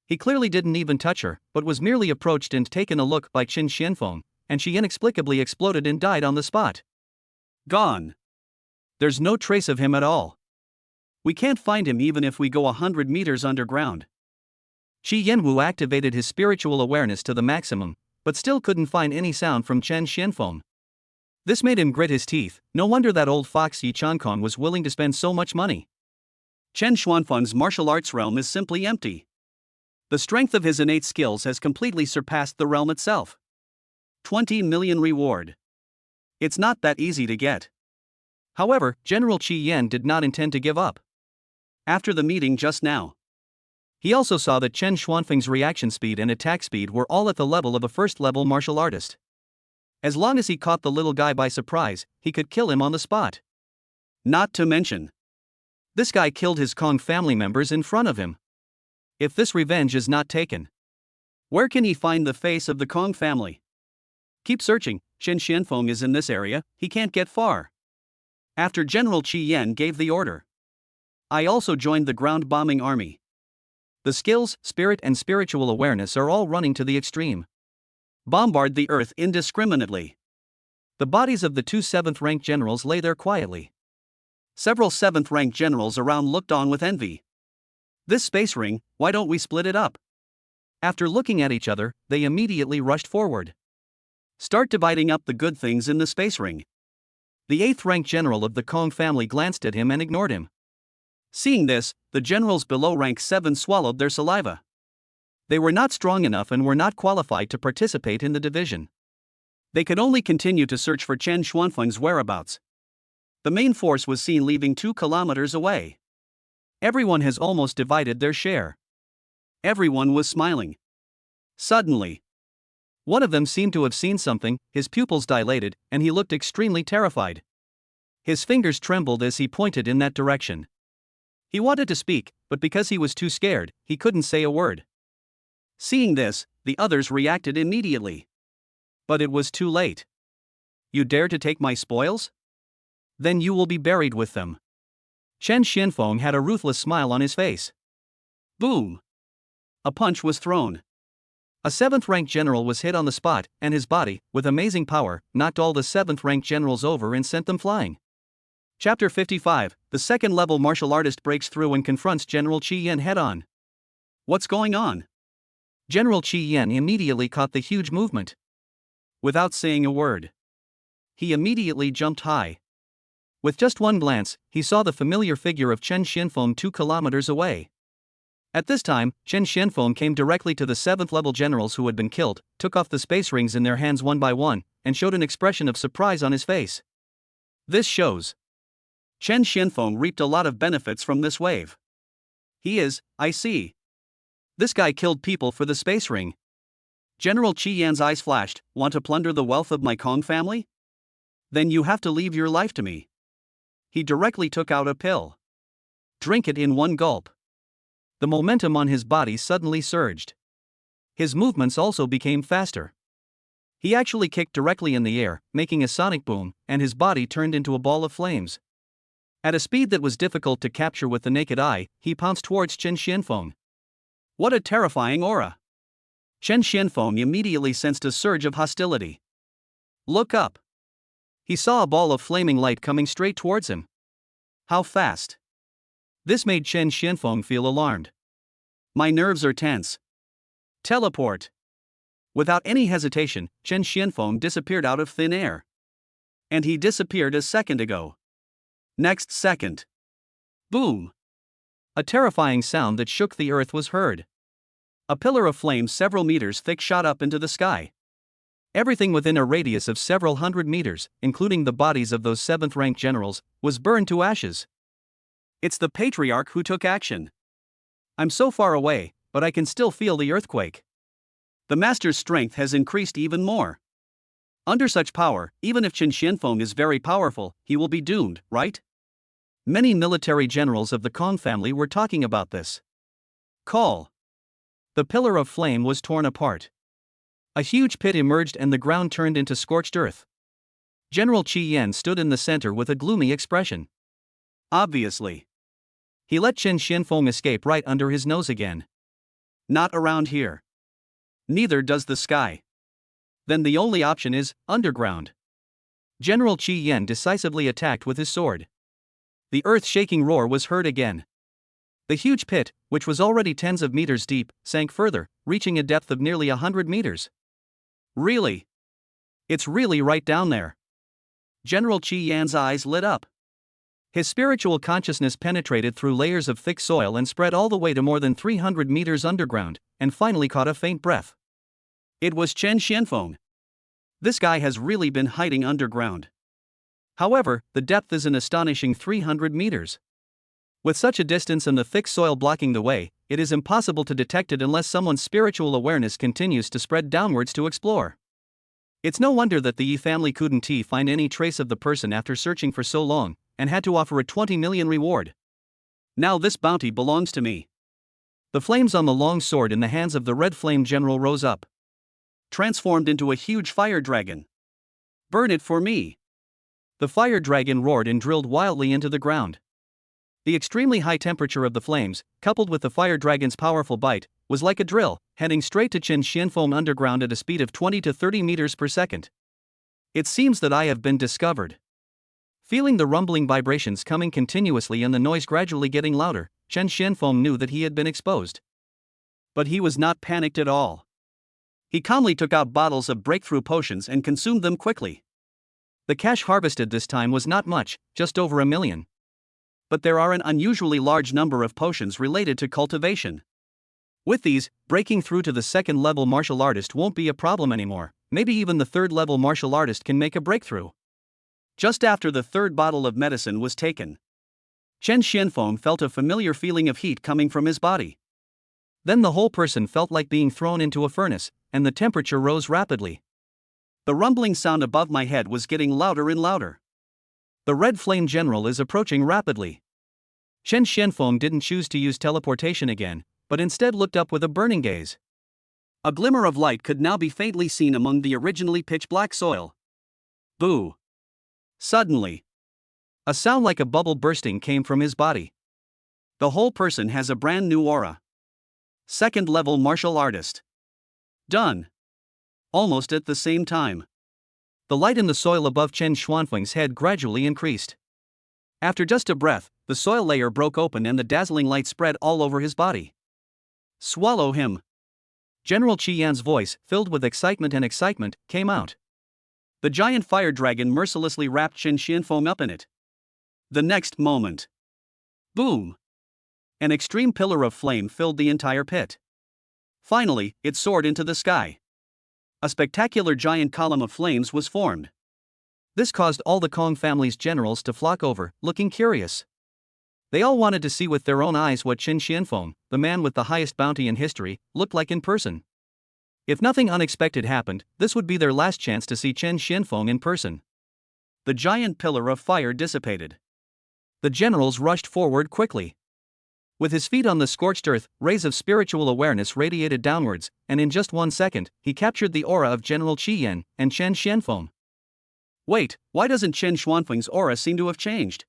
[SPEAKER 1] He clearly didn't even touch her, but was merely approached and taken a look by Chen Xianfeng, and she inexplicably exploded and died on the spot. Gone. There's no trace of him at all. We can't find him even if we go 100 meters underground. Qi Yanwu activated his spiritual awareness to the maximum, but still couldn't find any sound from Chen Xianfeng. This made him grit his teeth. No wonder that old fox Yi Chankong was willing to spend so much money. Chen Xuanfeng's martial arts realm is simply empty. The strength of his innate skills has completely surpassed the realm itself. 20 million reward. It's not that easy to get. However, General Qi Yan did not intend to give up. After the meeting just now, he also saw that Chen Xuanfeng's reaction speed and attack speed were all at the level of a first-level martial artist. As long as he caught the little guy by surprise, he could kill him on the spot. Not to mention, this guy killed his Kong family members in front of him. If this revenge is not taken, where can he find the face of the Kong family? Keep searching, Chen Xianfeng is in this area, he can't get far. After General Qi Yan gave the order, I also joined the ground bombing army. The skills, spirit and spiritual awareness are all running to the extreme. Bombard the earth indiscriminately. The bodies of the two 7th-rank generals lay there quietly. Several 7th-rank generals around looked on with envy. This space ring, why don't we split it up? After looking at each other, they immediately rushed forward. Start dividing up the good things in the space ring. The 8th-rank general of the Kong family glanced at him and ignored him. Seeing this, the generals below rank 7 swallowed their saliva. They were not strong enough and were not qualified to participate in the division. They could only continue to search for Chen Xuanfeng's whereabouts. The main force was seen leaving 2 kilometers away. Everyone has almost divided their share. Everyone was smiling. Suddenly, one of them seemed to have seen something, his pupils dilated, and he looked extremely terrified. His fingers trembled as he pointed in that direction. He wanted to speak, but because he was too scared, he couldn't say a word. Seeing this, the others reacted immediately. But it was too late. You dare to take my spoils? Then you will be buried with them. Chen Xianfeng had a ruthless smile on his face. Boom! A punch was thrown. A 7th-rank general was hit on the spot, and his body, with amazing power, knocked all the 7th-rank generals over and sent them flying. Chapter 55, the 2nd-level martial artist breaks through and confronts General Qi Yan head-on. What's going on? General Qi Yan immediately caught the huge movement. Without saying a word, he immediately jumped high. With just one glance, he saw the familiar figure of Chen Xianfeng 2 kilometers away. At this time, Chen Xianfeng came directly to the 7th-level generals who had been killed, took off the space rings in their hands one by one, and showed an expression of surprise on his face. This shows Chen Xianfeng reaped a lot of benefits from this wave. I see. This guy killed people for the space ring. General Qi Yan's eyes flashed, want to plunder the wealth of my Kong family? Then you have to leave your life to me. He directly took out a pill. Drink it in one gulp. The momentum on his body suddenly surged. His movements also became faster. He actually kicked directly in the air, making a sonic boom, and his body turned into a ball of flames. At a speed that was difficult to capture with the naked eye, he pounced towards Chen Xianfeng. What a terrifying aura! Chen Xianfeng immediately sensed a surge of hostility. Look up. He saw a ball of flaming light coming straight towards him. How fast? This made Chen Xianfeng feel alarmed. My nerves are tense. Teleport. Without any hesitation, Chen Xianfeng disappeared out of thin air. And he disappeared a second ago. Next second. Boom! A terrifying sound that shook the earth was heard. A pillar of flame several meters thick shot up into the sky. Everything within a radius of several hundred meters, including the bodies of those 7th-rank generals, was burned to ashes. It's the patriarch who took action. I'm so far away, but I can still feel the earthquake. The master's strength has increased even more. Under such power, even if Chen Xianfeng is very powerful, he will be doomed, right? Many military generals of the Kong family were talking about this. Call. The pillar of flame was torn apart. A huge pit emerged and the ground turned into scorched earth. General Qi Yan stood in the center with a gloomy expression. Obviously. He let Chen Xianfeng escape right under his nose again. Not around here. Neither does the sky. Then the only option is underground. General Qi Yan decisively attacked with his sword. The earth-shaking roar was heard again. The huge pit, which was already tens of meters deep, sank further, reaching a depth of nearly 100 meters. Really? It's really right down there. General Qi Yan's eyes lit up. His spiritual consciousness penetrated through layers of thick soil and spread all the way to more than 300 meters underground, and finally caught a faint breath. It was Chen Xianfeng. This guy has really been hiding underground. However, the depth is an astonishing 300 meters. With such a distance and the thick soil blocking the way, it is impossible to detect it unless someone's spiritual awareness continues to spread downwards to explore. It's no wonder that the Yi family couldn't find any trace of the person after searching for so long, and had to offer a 20 million reward. Now this bounty belongs to me. The flames on the long sword in the hands of the Red Flame General rose up,
[SPEAKER 2] transformed into a huge fire dragon. Burn it for me.
[SPEAKER 1] The fire dragon roared and drilled wildly into the ground. The extremely high temperature of the flames, coupled with the fire dragon's powerful bite, was like a drill, heading straight to Chen Xianfeng underground at a speed of 20 to 30 meters per second. It seems that I have been discovered. Feeling the rumbling vibrations coming continuously and the noise gradually getting louder, Chen Xianfeng knew that he had been exposed.
[SPEAKER 2] But he was not panicked at all. He calmly took out bottles of breakthrough potions and consumed them quickly.
[SPEAKER 1] The cash harvested this time was not much, just over 1 million.
[SPEAKER 2] But there are an unusually large number of potions related to cultivation.
[SPEAKER 1] With these, breaking through to the second level martial artist won't be a problem anymore. Maybe even the third level martial artist can make a breakthrough.
[SPEAKER 2] Just after the third bottle of medicine was taken, Chen Xianfeng felt a familiar feeling of heat coming from his body.
[SPEAKER 1] Then the whole person felt like being thrown into a furnace, and the temperature rose rapidly.
[SPEAKER 2] The rumbling sound above my head was getting louder and louder.
[SPEAKER 1] The Red Flame General is approaching rapidly. Chen Xianfeng didn't choose to use teleportation again, but instead looked up with a burning gaze.
[SPEAKER 2] A glimmer of light could now be faintly seen among the originally pitch-black soil. Boo! Suddenly,
[SPEAKER 1] a sound like a bubble bursting came from his body.
[SPEAKER 2] The whole person has a brand new aura. Second level martial artist. Done. Almost at the same time,
[SPEAKER 1] the light in the soil above Chen Xianfeng's head gradually increased. After just a breath, the soil layer broke open and the dazzling light spread all over his body.
[SPEAKER 2] Swallow him.
[SPEAKER 1] General Qi Yan's voice, filled with excitement, came out.
[SPEAKER 2] The giant fire dragon mercilessly wrapped Chen Xianfeng up in it. The next moment, boom! An extreme pillar of flame filled the entire pit. Finally, it soared into the sky. A spectacular giant column of flames was formed.
[SPEAKER 1] This caused all the Kong family's generals to flock over, looking curious. They all wanted to see with their own eyes what Chen Xianfeng, the man with the highest bounty in history, looked like in person. If nothing unexpected happened, this would be their last chance to see Chen Xianfeng in person.
[SPEAKER 2] The giant pillar of fire dissipated.
[SPEAKER 1] The generals rushed forward quickly. With his feet on the scorched earth, rays of spiritual awareness radiated downwards, and in just 1 second, he captured the aura of General Qi Yan and Chen Xianfeng.
[SPEAKER 2] Wait, why doesn't Chen Xianfeng's aura seem to have changed?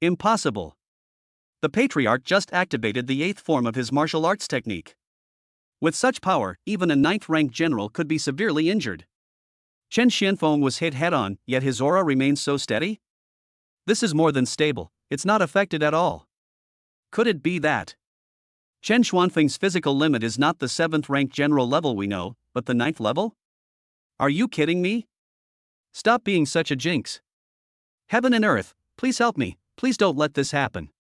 [SPEAKER 2] Impossible. The patriarch just activated the 8th form of his martial arts technique. With such power, even a 9th-ranked general could be severely injured. Chen Xianfeng was hit head-on, yet his aura remains so steady?
[SPEAKER 1] This is more than stable, it's not affected at all.
[SPEAKER 2] Could it be that Chen Xianfeng's physical limit is not the 7th-ranked general level we know, but the 9th level? Are you kidding me?
[SPEAKER 1] Stop being such a jinx. Heaven and earth, please help me, please don't let this happen.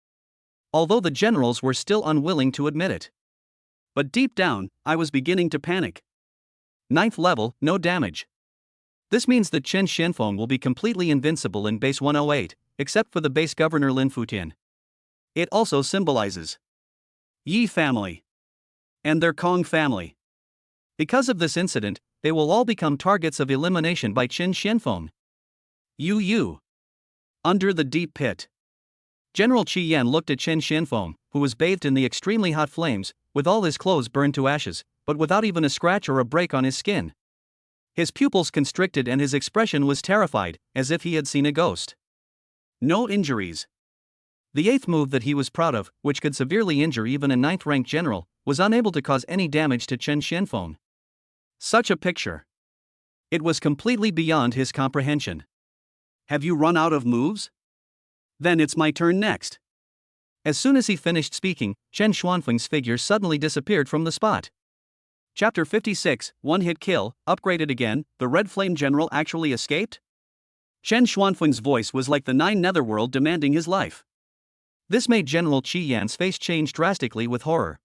[SPEAKER 1] Although the generals were still unwilling to admit it.
[SPEAKER 2] But deep down, I was beginning to panic.
[SPEAKER 1] 9th level, no damage. This means that Chen Xianfeng will be completely invincible in base 108, except for the base governor Lin Futian.
[SPEAKER 2] It also symbolizes Yi family and their Kong family.
[SPEAKER 1] Because of this incident, they will all become targets of elimination by Chen Xianfeng.
[SPEAKER 2] You. Under the deep pit.
[SPEAKER 1] General Qi Yan looked at Chen Xianfeng, who was bathed in the extremely hot flames, with all his clothes burned to ashes, but without even a scratch or a break on his skin. His pupils constricted and his expression was terrified, as if he had seen a ghost.
[SPEAKER 2] No injuries.
[SPEAKER 1] The 8th move that he was proud of, which could severely injure even a 9th-ranked general, was unable to cause any damage to Chen Xianfeng.
[SPEAKER 2] Such a picture. It was completely beyond his comprehension. Have you run out of moves? Then it's my turn next.
[SPEAKER 1] As soon as he finished speaking, Chen Xianfeng's figure suddenly disappeared from the spot.
[SPEAKER 2] Chapter 56, One-Hit Kill, upgraded again, the Red Flame General actually escaped? Chen Xianfeng's voice was like the 9 netherworld demanding his life.
[SPEAKER 1] This made General Qi Yan's face change drastically with horror.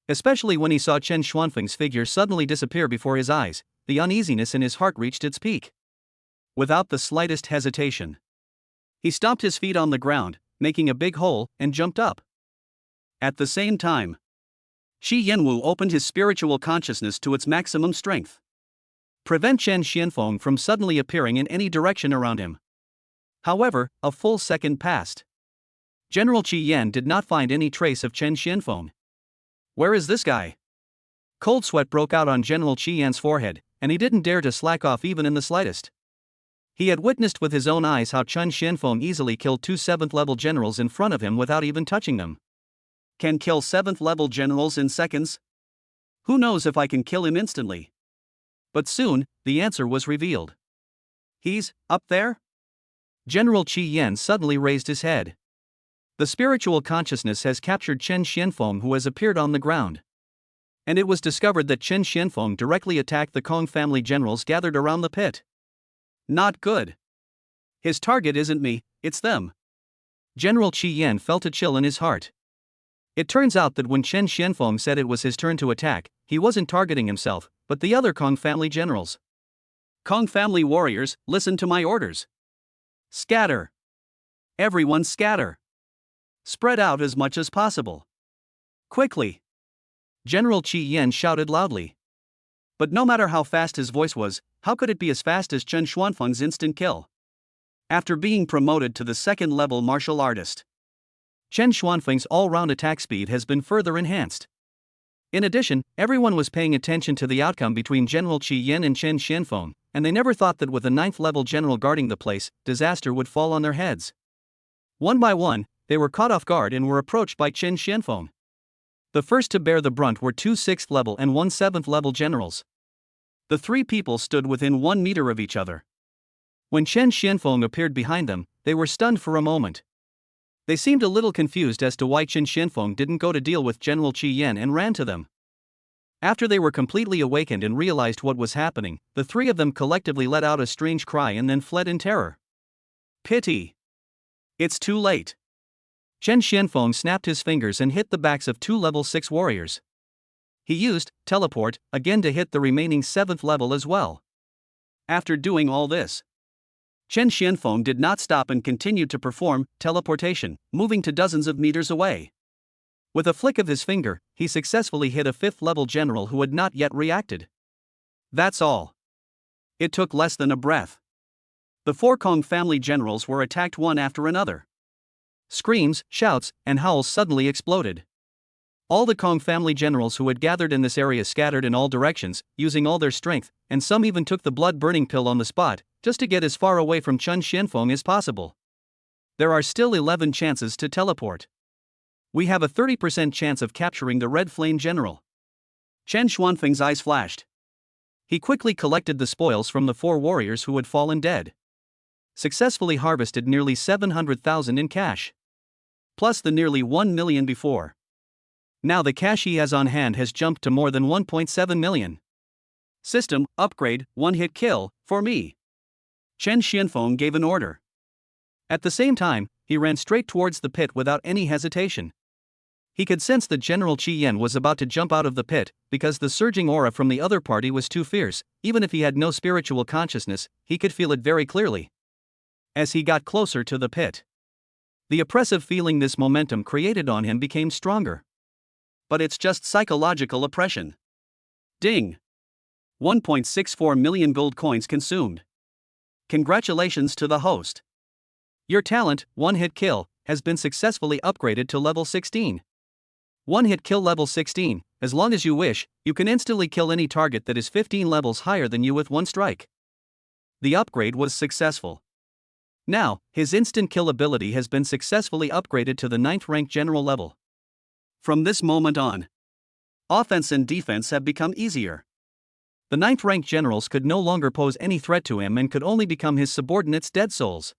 [SPEAKER 1] Especially when he saw Chen Xuanfeng's figure suddenly disappear before his eyes, the uneasiness in his heart reached its peak. Without the slightest hesitation, he stomped his feet on the ground, making a big hole, and jumped up.
[SPEAKER 2] At the same time, Shi Yanwu opened his spiritual consciousness to its maximum strength.
[SPEAKER 1] Prevent Chen Xianfeng from suddenly appearing in any direction around him. However, a full second passed. General Qi Yan did not find any trace of Chen Xianfeng. Where is this guy? Cold sweat broke out on General Qi Yan's forehead, and he didn't dare to slack off even in the slightest. He had witnessed with his own eyes how Chen Xianfeng easily killed two 7th level generals in front of him without even touching them. Can kill 7th level generals in seconds? Who knows if I can kill him instantly? But soon, the answer was revealed. He's up there? General Qi Yan suddenly raised his head. The spiritual consciousness has captured Chen Xianfeng, who has appeared on the ground. And it was discovered that Chen Xianfeng directly attacked the Kong family generals gathered around the pit. Not good. His target isn't me, it's them. General Qi Yan felt a chill in his heart. It turns out that when Chen Xianfeng said it was his turn to attack, he wasn't targeting himself, but the other Kong family generals. Kong family warriors, listen to my orders. Scatter. Everyone scatter. Spread out as much as possible. Quickly. General Qi Yan shouted loudly. But no matter how fast his voice was, how could it be as fast as Chen Xuanfeng's instant kill? After being promoted to the 2nd level martial artist, Chen Xuanfeng's all-round attack speed has been further enhanced. In addition, everyone was paying attention to the outcome between General Qi Yan and Chen Xianfeng, and they never thought that with a 9th level general guarding the place, disaster would fall on their heads. One by one, they were caught off guard and were approached by Chen Xianfeng. The first to bear the brunt were two 6th level and one 7th level generals. The three people stood within 1 meter of each other. When Chen Xianfeng appeared behind them, they were stunned for a moment. They seemed a little confused as to why Chen Xianfeng didn't go to deal with General Qi Yan and ran to them. After they were completely awakened and realized what was happening, the three of them collectively let out a strange cry and then fled in terror. Pity. It's too late. Chen Xianfeng snapped his fingers and hit the backs of two level 6 warriors. He used teleport again to hit the remaining 7th level as well. After doing all this, Chen Xianfeng did not stop and continued to perform teleportation, moving to dozens of meters away. With a flick of his finger, he successfully hit a 5th level general who had not yet reacted. That's all. It took less than a breath. The 4 Kong family generals were attacked one after another. Screams, shouts, and howls suddenly exploded. All the Kong family generals who had gathered in this area scattered in all directions, using all their strength, and some even took the blood-burning pill on the spot, just to get as far away from Chen Xianfeng as possible. There are still 11 chances to teleport. We have a 30% chance of capturing the Red Flame General. Chen Xuanfeng's eyes flashed. He quickly collected the spoils from the 4 warriors who had fallen dead. Successfully harvested nearly 700,000 in cash. Plus the nearly 1 million before. Now the cash he has on hand has jumped to more than 1.7 million. System upgrade, 1-hit kill, for me. Chen Xianfeng gave an order. At the same time, he ran straight towards the pit without any hesitation. He could sense that General Qi Yan was about to jump out of the pit, because the surging aura from the other party was too fierce. Even if he had no spiritual consciousness, he could feel it very clearly. As he got closer to the pit, the oppressive feeling this momentum created on him became stronger. But it's just psychological oppression. Ding! 1.64 million gold coins consumed. Congratulations to the host. Your talent, 1-hit kill, has been successfully upgraded to level 16. 1-hit kill level 16, as long as you wish, you can instantly kill any target that is 15 levels higher than you with 1 strike. The upgrade was successful. Now, his instant kill ability has been successfully upgraded to the 9th rank general level. From this moment on, offense and defense have become easier. The 9th rank generals could no longer pose any threat to him and could only become his subordinates' dead souls.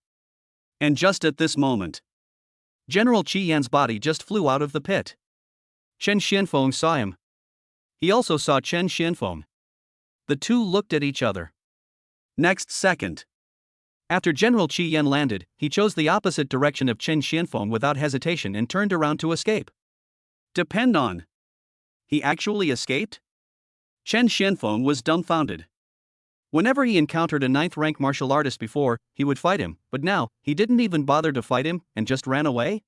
[SPEAKER 1] And just at this moment, General Qi Yan's body just flew out of the pit. Chen Xianfeng saw him. He also saw Chen Xianfeng. The two looked at each other. Next second, after General Qi Yan landed, he chose the opposite direction of Chen Xianfeng without hesitation and turned around to escape. Depend on. He actually escaped? Chen Xianfeng was dumbfounded. Whenever he encountered a 9th rank martial artist before, he would fight him, but now, he didn't even bother to fight him and just ran away?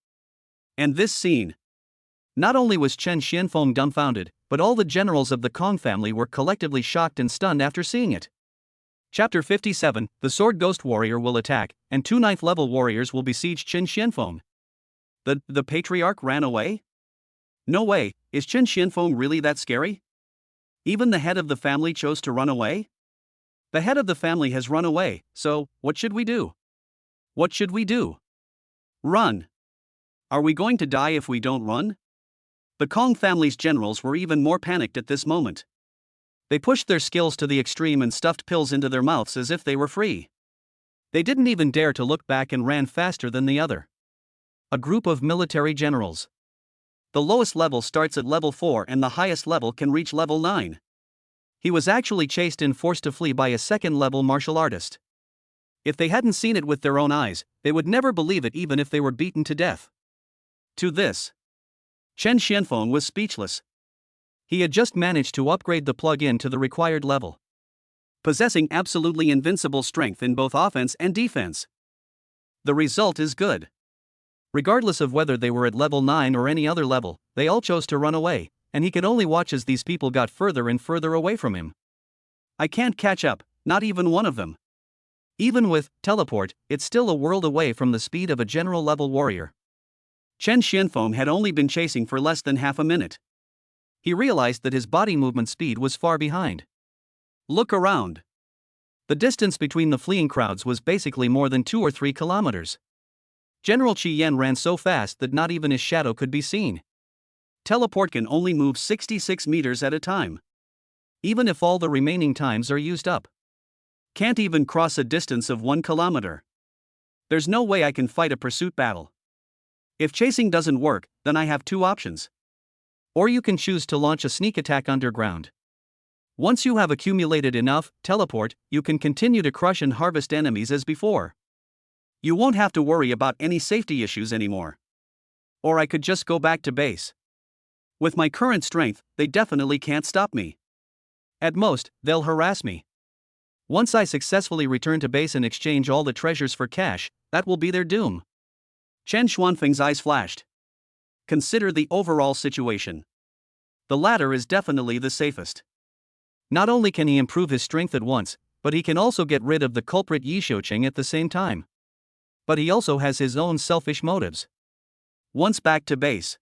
[SPEAKER 1] And this scene. Not only was Chen Xianfeng dumbfounded, but all the generals of the Kong family were collectively shocked and stunned after seeing it. Chapter 57, the Sword Ghost Warrior will attack, and 2 9th level warriors will besiege Chen Xianfeng. The patriarch ran away?
[SPEAKER 2] No way, is Chen Xianfeng really that scary? Even the head of the family chose to run away? The head of the family has run away, so, what should we do? What should we do? Run. Are we going to die if we don't run? The Kong family's generals were even more panicked at this moment. They pushed their skills to the extreme and stuffed pills into their mouths as if they were free. They didn't even dare to look back and ran faster than the other. A group of military generals. The lowest level starts at level 4 and the highest level can reach level 9. He was actually chased and forced to flee by a second-level martial artist. If they hadn't seen it with their own eyes, they would never believe it even if they were beaten to death. To this, Chen Xianfeng was speechless. He had just managed to upgrade the plug-in to the required level, possessing absolutely invincible strength in both offense and defense. The result is good. Regardless of whether they were at level 9 or any other level, they all chose to run away, and he could only watch as these people got further and further away from him. I can't catch up, not even one of them. Even with teleport, it's still a world away from the speed of a general-level warrior. Chen Xianfeng had only been chasing for less than half a minute. He realized that his body movement speed was far behind. Look around. The distance between the fleeing crowds was basically more than 2 or 3 kilometers. General Qi Yan ran so fast that not even his shadow could be seen. Teleport can only move 66 meters at a time. Even if all the remaining times are used up. Can't even cross a distance of 1 kilometer. There's no way I can fight a pursuit battle. If chasing doesn't work, then I have 2 options. Or you can choose to launch a sneak attack underground. Once you have accumulated enough teleport, you can continue to crush and harvest enemies as before. You won't have to worry about any safety issues anymore. Or I could just go back to base. With my current strength, they definitely can't stop me. At most, they'll harass me. Once I successfully return to base and exchange all the treasures for cash, that will be their doom. Chen Xuanfeng's eyes flashed. Consider the overall situation. The latter is definitely the safest. Not only can he improve his strength at once, but he can also get rid of the culprit Yi Shouqing at the same time. But he also has his own selfish motives. Once back to base.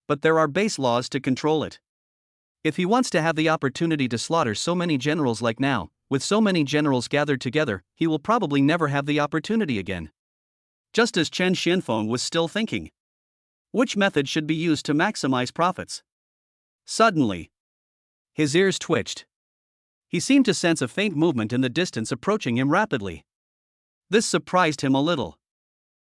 [SPEAKER 2] But there are base laws to control it. If he wants to have the opportunity to slaughter so many generals like now, with so many generals gathered together, he will probably never have the opportunity again. Just as Chen Xianfeng was still thinking. Which method should be used to maximize profits? Suddenly, his ears twitched. He seemed to sense a faint movement in the distance approaching him rapidly. This surprised him a little.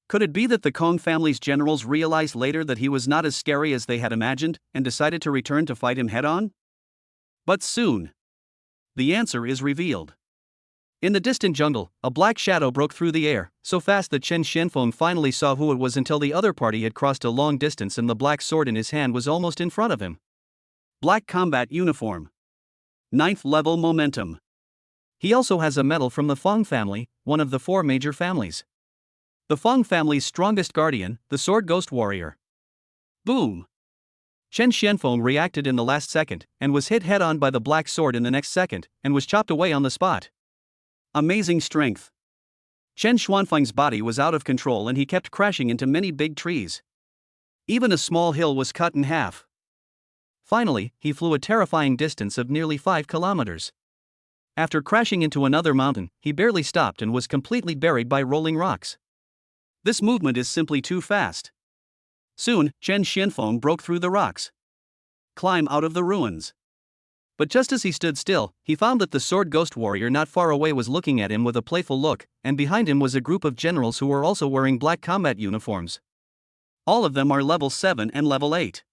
[SPEAKER 2] Could it be that the Kong family's generals realized later that he was not as scary as they had imagined, and decided to return to fight him head-on? But soon, the answer is revealed. In the distant jungle, a black shadow broke through the air, so fast that Chen Xianfeng finally saw who it was until the other party had crossed a long distance and the black sword in his hand was almost in front of him. Black combat uniform. 9th level momentum. He also has a medal from the Fong family, one of the 4 major families. The Fong family's strongest guardian, the Sword Ghost Warrior. Boom! Chen Xianfeng reacted in the last second, and was hit head-on by the black sword in the next second, and was chopped away on the spot. Amazing strength. Chen Xuanfeng's body was out of control and he kept crashing into many big trees. Even a small hill was cut in half. Finally, he flew a terrifying distance of nearly 5 kilometers. After crashing into another mountain, he barely stopped and was completely buried by rolling rocks. This movement is simply too fast. Soon, Chen Xianfeng broke through the rocks. Climb out of the ruins. But just as he stood still, he found that the Sword Ghost Warrior not far away was looking at him with a playful look, and behind him was a group of generals who were also wearing black combat uniforms. All of them are level 7 and level 8.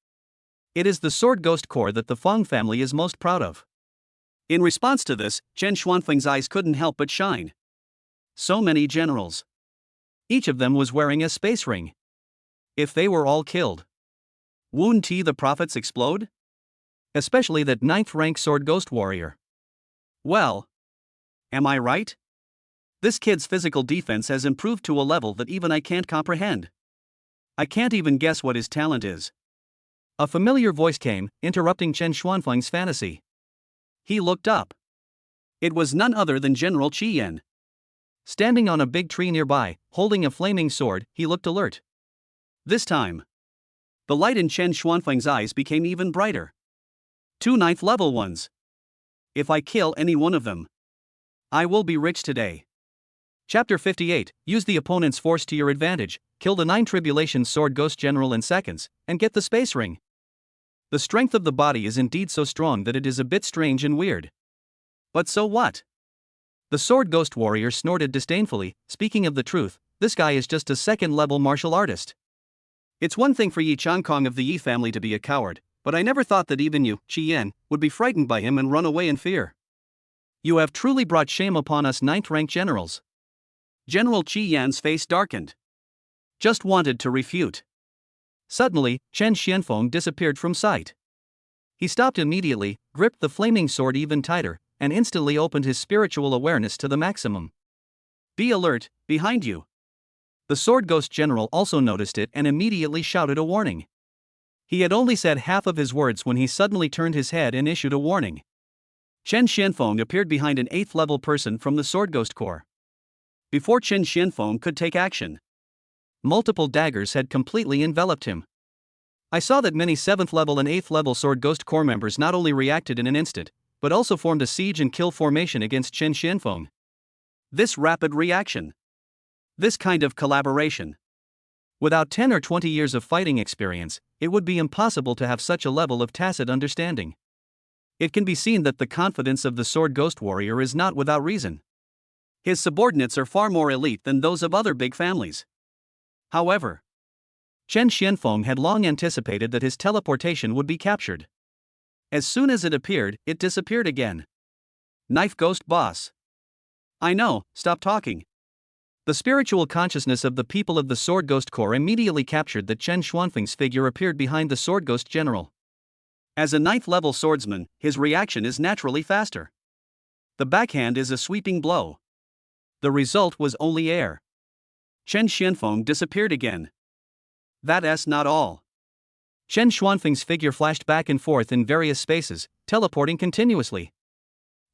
[SPEAKER 2] It is the Sword Ghost Corps that the Fong family is most proud of. In response to this, Chen Xuanfeng's eyes couldn't help but shine. So many generals. Each of them was wearing a space ring. If they were all killed, wouldn't the profits explode? Especially that 9th rank Sword Ghost Warrior. Well, am I right? This kid's physical defense has improved to a level that even I can't comprehend. I can't even guess what his talent is. A familiar voice came, interrupting Chen Xuanfeng's fantasy. He looked up. It was none other than General Qi Yan. Standing on a big tree nearby, holding a flaming sword, he looked alert. This time, The light in Chen Xuanfeng's eyes became even brighter. 2 ninth level ones. If I kill any one of them, I will be rich today. Chapter 58. Use the opponent's force to your advantage, kill the 9 Tribulations Sword Ghost General in seconds, and get the space ring. The strength of the body is indeed so strong that it is a bit strange and weird. But so what? The Sword Ghost Warrior snorted disdainfully. Speaking of the truth, this guy is just a second-level martial artist. It's one thing for Yi Changkong of the Yi family to be a coward, but I never thought that even you, Qi Yan, would be frightened by him and run away in fear. You have truly brought shame upon us 9th-rank generals. General Qi Yan's face darkened. Just wanted to refute. Suddenly, Chen Xianfeng disappeared from sight. He stopped immediately, gripped the flaming sword even tighter, and instantly opened his spiritual awareness to the maximum. Be alert, behind you. The Sword Ghost General also noticed it and immediately shouted a warning. He had only said half of his words when he suddenly turned his head and issued a warning. Chen Xianfeng appeared behind an 8th-level person from the Sword Ghost Corps. Before Chen Xianfeng could take action, multiple daggers had completely enveloped him. I saw that many 7th-level and 8th-level Sword Ghost Corps members not only reacted in an instant, but also formed a siege and kill formation against Chen Xianfeng. This rapid reaction, this kind of collaboration. Without 10 or 20 years of fighting experience, it would be impossible to have such a level of tacit understanding. It can be seen that the confidence of the Sword Ghost Warrior is not without reason. His subordinates are far more elite than those of other big families. However, Chen Xianfeng had long anticipated that his teleportation would be captured. As soon as it appeared, it disappeared again. Knife Ghost Boss. I know, stop talking. The spiritual consciousness of the people of the Sword Ghost Corps immediately captured that Chen Xuanfeng's figure appeared behind the Sword Ghost General. As a 9th-level swordsman, his reaction is naturally faster. The backhand is a sweeping blow. The result was only air. Chen Xianfeng disappeared again. That's not all. Chen Xuanfeng's figure flashed back and forth in various spaces, teleporting continuously.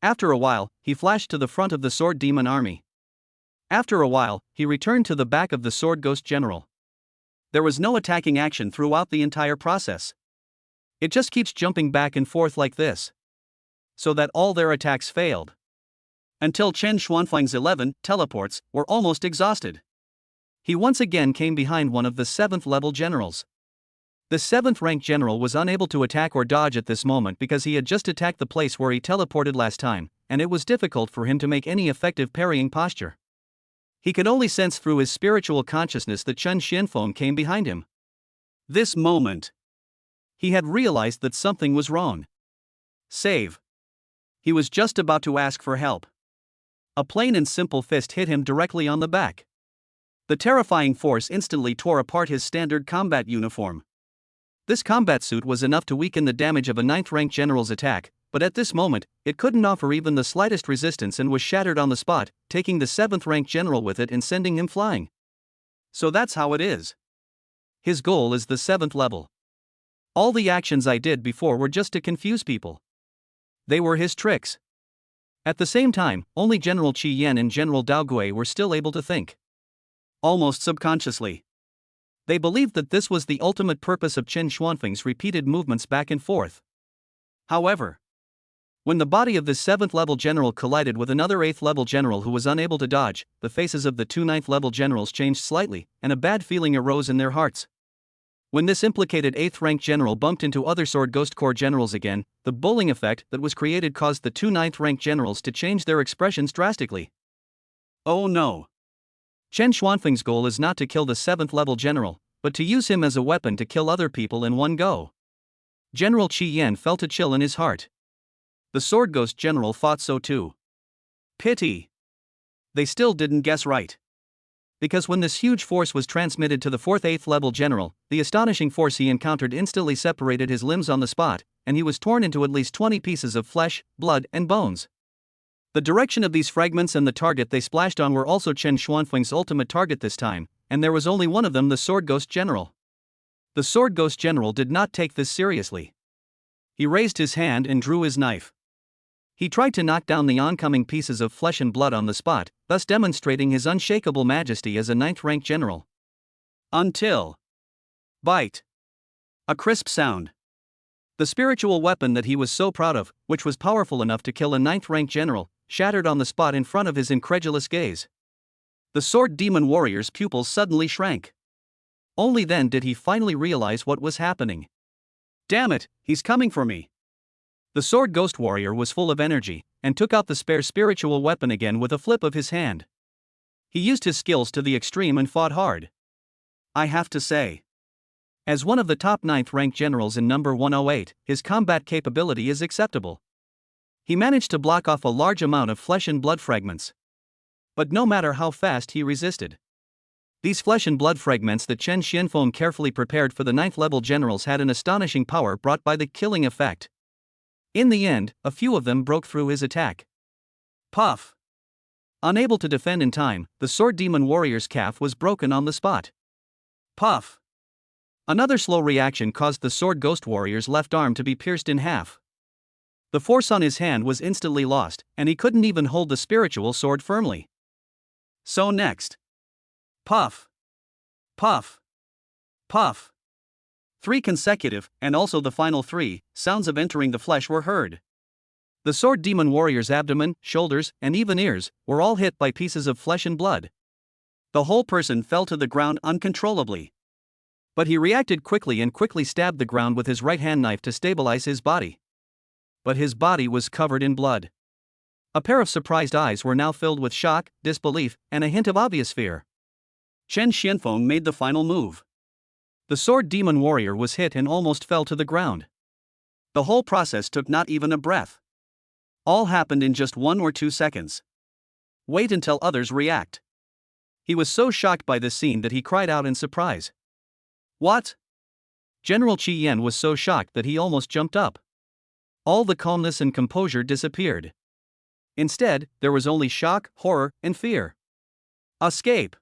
[SPEAKER 2] After a while, he flashed to the front of the Sword Demon army. After a while, he returned to the back of the Sword Ghost General. There was no attacking action throughout the entire process. It just keeps jumping back and forth like this, so that all their attacks failed. Until Chen Xuanfeng's 11 teleports were almost exhausted. He once again came behind one of the 7th-level generals. The 7th-rank general was unable to attack or dodge at this moment because he had just attacked the place where he teleported last time, and it was difficult for him to make any effective parrying posture. He could only sense through his spiritual consciousness that Chen Xianfeng came behind him. This moment, he had realized that something was wrong. Save. He was just about to ask for help. A plain and simple fist hit him directly on the back. The terrifying force instantly tore apart his standard combat uniform. This combat suit was enough to weaken the damage of a 9th-rank general's attack, but at this moment, it couldn't offer even the slightest resistance and was shattered on the spot, taking the 7th-rank general with it and sending him flying. So that's how it is. His goal is the 7th level. All the actions I did before were just to confuse people. They were his tricks. At the same time, only General Qi Yan and General Dao Gui were still able to think. Almost subconsciously. They believed that this was the ultimate purpose of Chen Xuanfeng's repeated movements back and forth. However, when the body of the 7th-level general collided with another 8th-level general who was unable to dodge, the faces of the 2 9th-level generals changed slightly, and a bad feeling arose in their hearts. When this implicated 8th-rank general bumped into other Sword Ghost Corps generals again, the bowling effect that was created caused the 2 9th-rank generals to change their expressions drastically. Oh no! Chen Xuanfeng's goal is not to kill the 7th-level general, but to use him as a weapon to kill other people in one go. General Qi Yan felt a chill in his heart. The Sword Ghost General thought so too. Pity. They still didn't guess right. Because when this huge force was transmitted to the 8th-level general, the astonishing force he encountered instantly separated his limbs on the spot, and he was torn into at least 20 pieces of flesh, blood, and bones. The direction of these fragments and the target they splashed on were also Chen Xuanfeng's ultimate target this time, and there was only one of them, the Sword Ghost General. The Sword Ghost General did not take this seriously. He raised his hand and drew his knife. He tried to knock down the oncoming pieces of flesh and blood on the spot, thus demonstrating his unshakable majesty as a 9th-rank general. Until... Bite.
[SPEAKER 1] A crisp sound. The spiritual weapon that he was so proud of, which was powerful enough to kill a 9th-rank general, shattered on the spot in front of his incredulous gaze. The sword demon warrior's pupils suddenly shrank. Only then did he finally realize what was happening. Damn it, he's coming for me. The sword ghost warrior was full of energy, and took out the spare spiritual weapon again with a flip of his hand. He used his skills to the extreme and fought hard. I have to say, as one of the top 9th-ranked generals in number 108, his combat capability is acceptable. He managed to block off a large amount of flesh and blood fragments. But no matter how fast he resisted, these flesh and blood fragments that Chen Xianfeng carefully prepared for the 9th-level generals had an astonishing power brought by the killing effect. In the end, a few of them broke through his attack. Puff! Unable to defend in time, the sword demon warrior's calf was broken on the spot. Puff! Another slow reaction caused the sword ghost warrior's left arm to be pierced in half. The force on his hand was instantly lost, and he couldn't even hold the spiritual sword firmly. So next. Puff! Puff! Puff! 3 consecutive, and also the final 3, sounds of entering the flesh were heard. The sword demon warrior's abdomen, shoulders, and even ears were all hit by pieces of flesh and blood. The whole person fell to the ground uncontrollably. But he reacted quickly and quickly stabbed the ground with his right-hand knife to stabilize his body. But his body was covered in blood. A pair of surprised eyes were now filled with shock, disbelief, and a hint of obvious fear. Chen Xianfeng made the final move. The sword demon warrior was hit and almost fell to the ground. The whole process took not even a breath. All happened in just 1 or 2 seconds. Wait until others react. He was so shocked by this scene that he cried out in surprise. What? General Qi Yan was so shocked that he almost jumped up. All the calmness and composure disappeared. Instead, there was only shock, horror, and fear. Escape!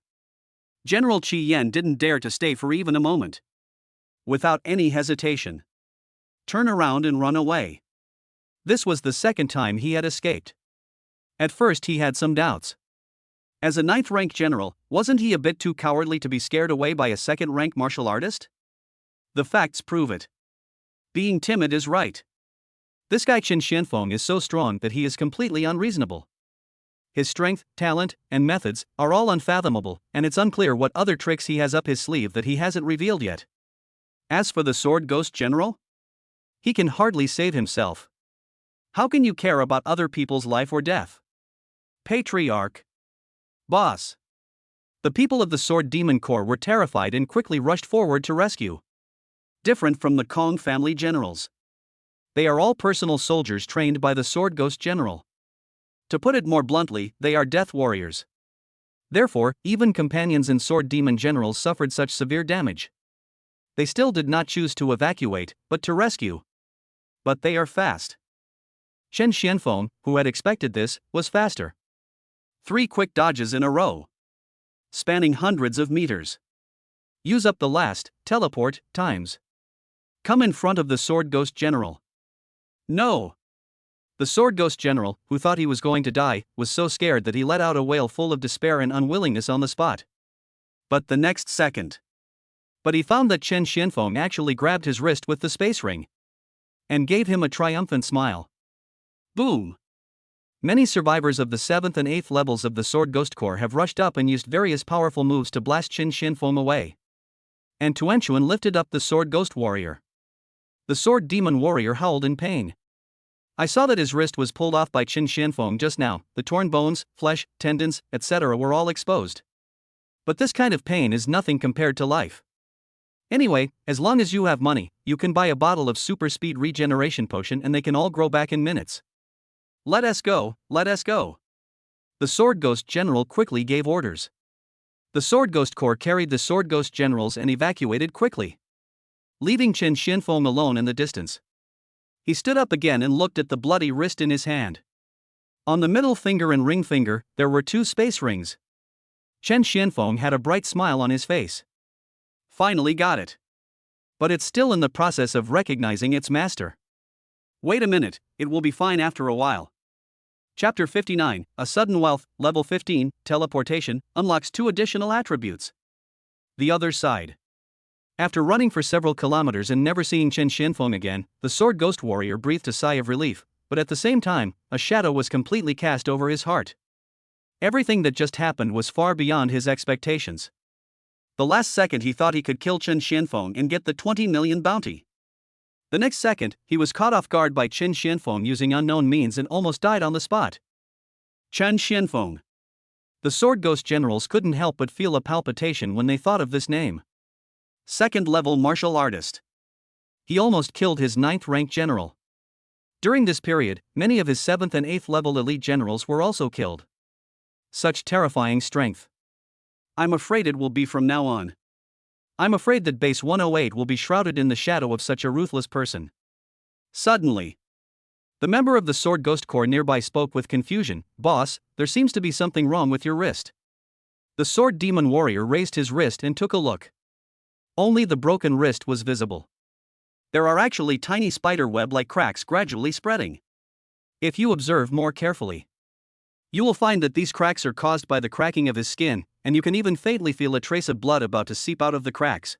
[SPEAKER 1] General Qi Yan didn't dare to stay for even a moment. Without any hesitation, turn around and run away. This was the second time he had escaped. At first he had some doubts. As a 9th-rank general, wasn't he a bit too cowardly to be scared away by a 2nd-rank martial artist? The facts prove it. Being timid is right. This guy Chen Xianfeng is so strong that he is completely unreasonable. His strength, talent, and methods are all unfathomable, and it's unclear what other tricks he has up his sleeve that he hasn't revealed yet. As for the sword ghost general, he can hardly save himself. How can you care about other people's life or death? Patriarch. Boss. The people of the Sword Demon Corps were terrified and quickly rushed forward to rescue. Different from the Kong family generals. They are all personal soldiers trained by the Sword Ghost General. To put it more bluntly, they are death warriors. Therefore, even companions and Sword Demon generals suffered such severe damage. They still did not choose to evacuate, but to rescue. But they are fast. Chen Xianfeng, who had expected this, was faster. 3 quick dodges in a row, spanning hundreds of meters. Use up the last, teleport, times. Come in front of the Sword Ghost General. No! The Sword Ghost General, who thought he was going to die, was so scared that he let out a wail full of despair and unwillingness on the spot. But the next second. But he found that Chen Xianfeng actually grabbed his wrist with the space ring and gave him a triumphant smile. Boom! Many survivors of the 7th and 8th levels of the Sword Ghost Corps have rushed up and used various powerful moves to blast Chen Xianfeng away. And Tuanchuan lifted up the Sword Ghost Warrior. The Sword Demon Warrior howled in pain. I saw that his wrist was pulled off by Chen Xianfeng just now. The torn bones, flesh, tendons, etc. were all exposed. But this kind of pain is nothing compared to life. Anyway, as long as you have money, you can buy a bottle of super speed regeneration potion and they can all grow back in minutes. Let us go, let us go. The Sword Ghost General quickly gave orders. The Sword Ghost Corps carried the Sword Ghost Generals and evacuated quickly, leaving Chen Xianfeng alone in the distance. He stood up again and looked at the bloody wrist in his hand. On the middle finger and ring finger, there were 2 space rings. Chen Xianfeng had a bright smile on his face. Finally got it. But it's still in the process of recognizing its master. Wait a minute, it will be fine after a while. Chapter 59, A Sudden Wealth, Level 15, Teleportation, unlocks 2 additional attributes. The other side. After running for several kilometers and never seeing Chen Xianfeng again, the sword ghost warrior breathed a sigh of relief, but at the same time, a shadow was completely cast over his heart. Everything that just happened was far beyond his expectations. The last second he thought he could kill Chen Xianfeng and get the 20 million bounty. The next second, he was caught off guard by Chen Xianfeng using unknown means and almost died on the spot. Chen Xianfeng. The sword ghost generals couldn't help but feel a palpitation when they thought of this name. Second-level martial artist. He almost killed his 9th-rank general. During this period, many of his 7th and 8th-level elite generals were also killed. Such terrifying strength. I'm afraid it will be from now on. I'm afraid that Base 108 will be shrouded in the shadow of such a ruthless person. Suddenly, the member of the Sword Ghost Corps nearby spoke with confusion. Boss, there seems to be something wrong with your wrist. The Sword Demon Warrior raised his wrist and took a look. Only the broken wrist was visible. There are actually tiny spider web-like cracks gradually spreading. If you observe more carefully, you will find that these cracks are caused by the cracking of his skin, and you can even faintly feel a trace of blood about to seep out of the cracks.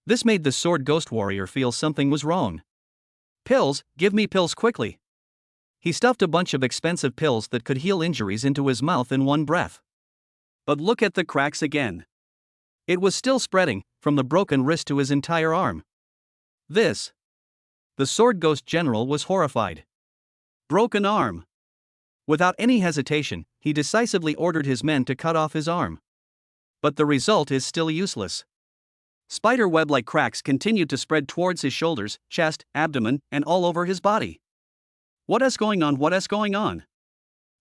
[SPEAKER 1] This made the Sword Ghost Warrior feel something was wrong. Pills, give me pills quickly. He stuffed a bunch of expensive pills that could heal injuries into his mouth in one breath. But look at the cracks again. It was still spreading, from the broken wrist to his entire arm. This. The Sword Ghost General was horrified. Broken arm. Without any hesitation, he decisively ordered his men to cut off his arm. But the result is still useless. Spider web-like cracks continued to spread towards his shoulders, chest, abdomen, and all over his body. What is going on? What is going on?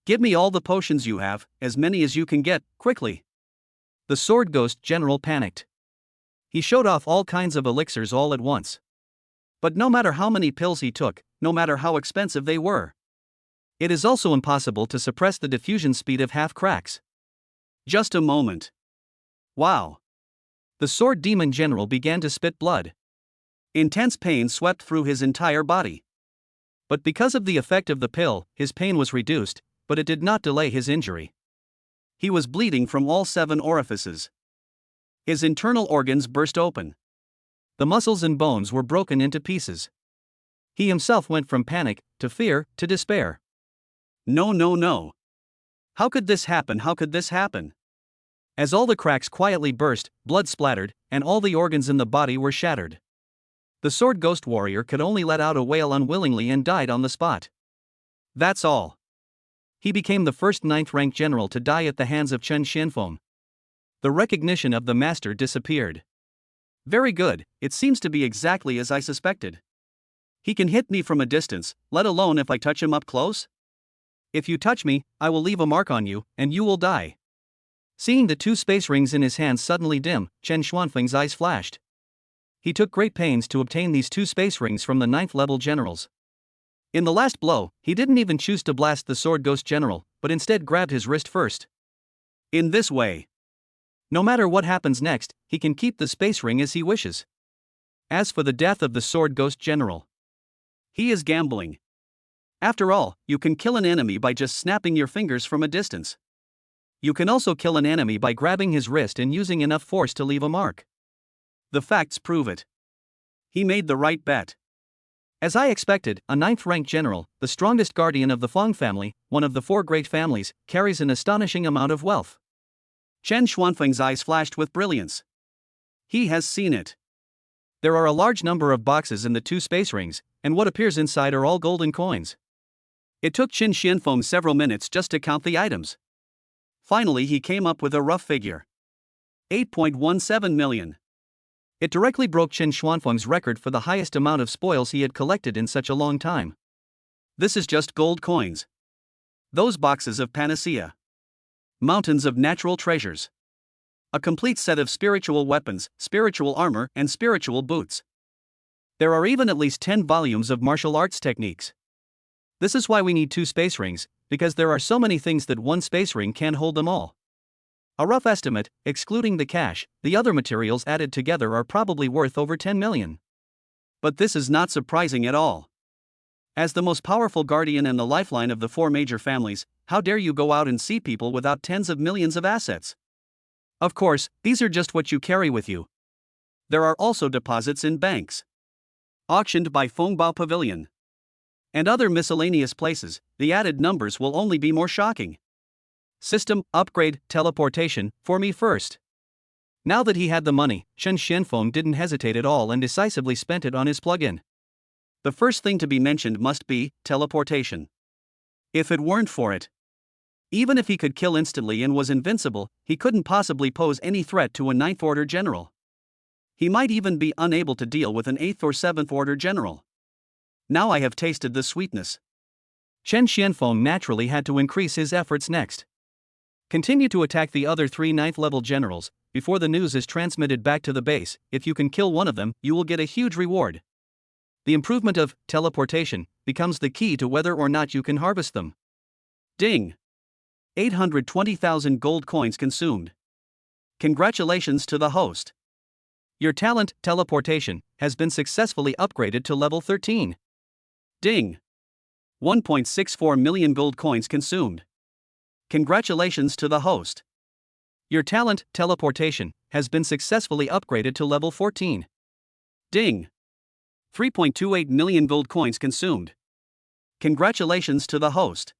[SPEAKER 1] Give me all the potions you have, as many as you can get, quickly. The Sword Ghost General panicked. He showed off all kinds of elixirs all at once. But no matter how many pills he took, no matter how expensive they were, it is also impossible to suppress the diffusion speed of half cracks. Just a moment. Wow. The Sword Demon General began to spit blood. Intense pain swept through his entire body. But because of the effect of the pill, his pain was reduced, but it did not delay his injury. He was bleeding from all 7 orifices. His internal organs burst open. The muscles and bones were broken into pieces. He himself went from panic, to fear, to despair. No, no, no. How could this happen? How could this happen? As all the cracks quietly burst, blood splattered, and all the organs in the body were shattered. The Sword Ghost Warrior could only let out a wail unwillingly and died on the spot. That's all. He became the first 9th-rank general to die at the hands of Chen Xianfeng. The recognition of the master disappeared. Very good, it seems to be exactly as I suspected. He can hit me from a distance, let alone if I touch him up close. If you touch me, I will leave a mark on you, and you will die. Seeing the 2 space rings in his hands suddenly dim, Chen Xianfeng's eyes flashed. He took great pains to obtain these 2 space rings from the 9th-level generals. In the last blow, he didn't even choose to blast the Sword Ghost General, but instead grabbed his wrist first. In this way, no matter what happens next, he can keep the space ring as he wishes. As for the death of the Sword Ghost General, he is gambling. After all, you can kill an enemy by just snapping your fingers from a distance. You can also kill an enemy by grabbing his wrist and using enough force to leave a mark. The facts prove it. He made the right bet. As I expected, a 9th-rank general, the strongest guardian of the Feng family, one of the 4 great families, carries an astonishing amount of wealth. Chen Xuanfeng's eyes flashed with brilliance. He has seen it. There are a large number of boxes in the 2 space rings, and what appears inside are all golden coins. It took Chen Xianfeng several minutes just to count the items. Finally, he came up with a rough figure. 8.17 million. It directly broke Chen Xuanfeng's record for the highest amount of spoils he had collected in such a long time. This is just gold coins. Those boxes of panacea. Mountains of natural treasures. A complete set of spiritual weapons, spiritual armor, and spiritual boots. There are even at least 10 volumes of martial arts techniques. This is why we need 2 space rings, because there are so many things that 1 space ring can't hold them all. A rough estimate, excluding the cash, the other materials added together are probably worth over 10 million. But this is not surprising at all. As the most powerful guardian and the lifeline of the 4 major families, how dare you go out and see people without tens of millions of assets? Of course, these are just what you carry with you.
[SPEAKER 2] There are also deposits in banks, auctioned by Fongbao Pavilion, and other miscellaneous places. The added numbers will only be more shocking. System upgrade teleportation for me first. Now that he had the money, Chen Xianfeng didn't hesitate at all and decisively spent it on his plugin. The first thing to be mentioned must be teleportation. If it weren't for it, even if he could kill instantly and was invincible, he couldn't possibly pose any threat to a 9th Order general. He might even be unable to deal with an 8th or 7th Order general. Now I have tasted the sweetness. Chen Xianfeng naturally had to increase his efforts next. Continue to attack the other 3 9th level generals before the news is transmitted back to the base. If you can kill one of them, you will get a huge reward. The improvement of teleportation becomes the key to whether or not you can harvest them. Ding! 820,000 gold coins consumed. Congratulations to the host. Your talent, teleportation, has been successfully upgraded to level 13. Ding! 1.64 million gold coins consumed. Congratulations to the host. Your talent, teleportation, has been successfully upgraded to level 14. Ding! 3.28 million gold coins consumed. Congratulations to the host.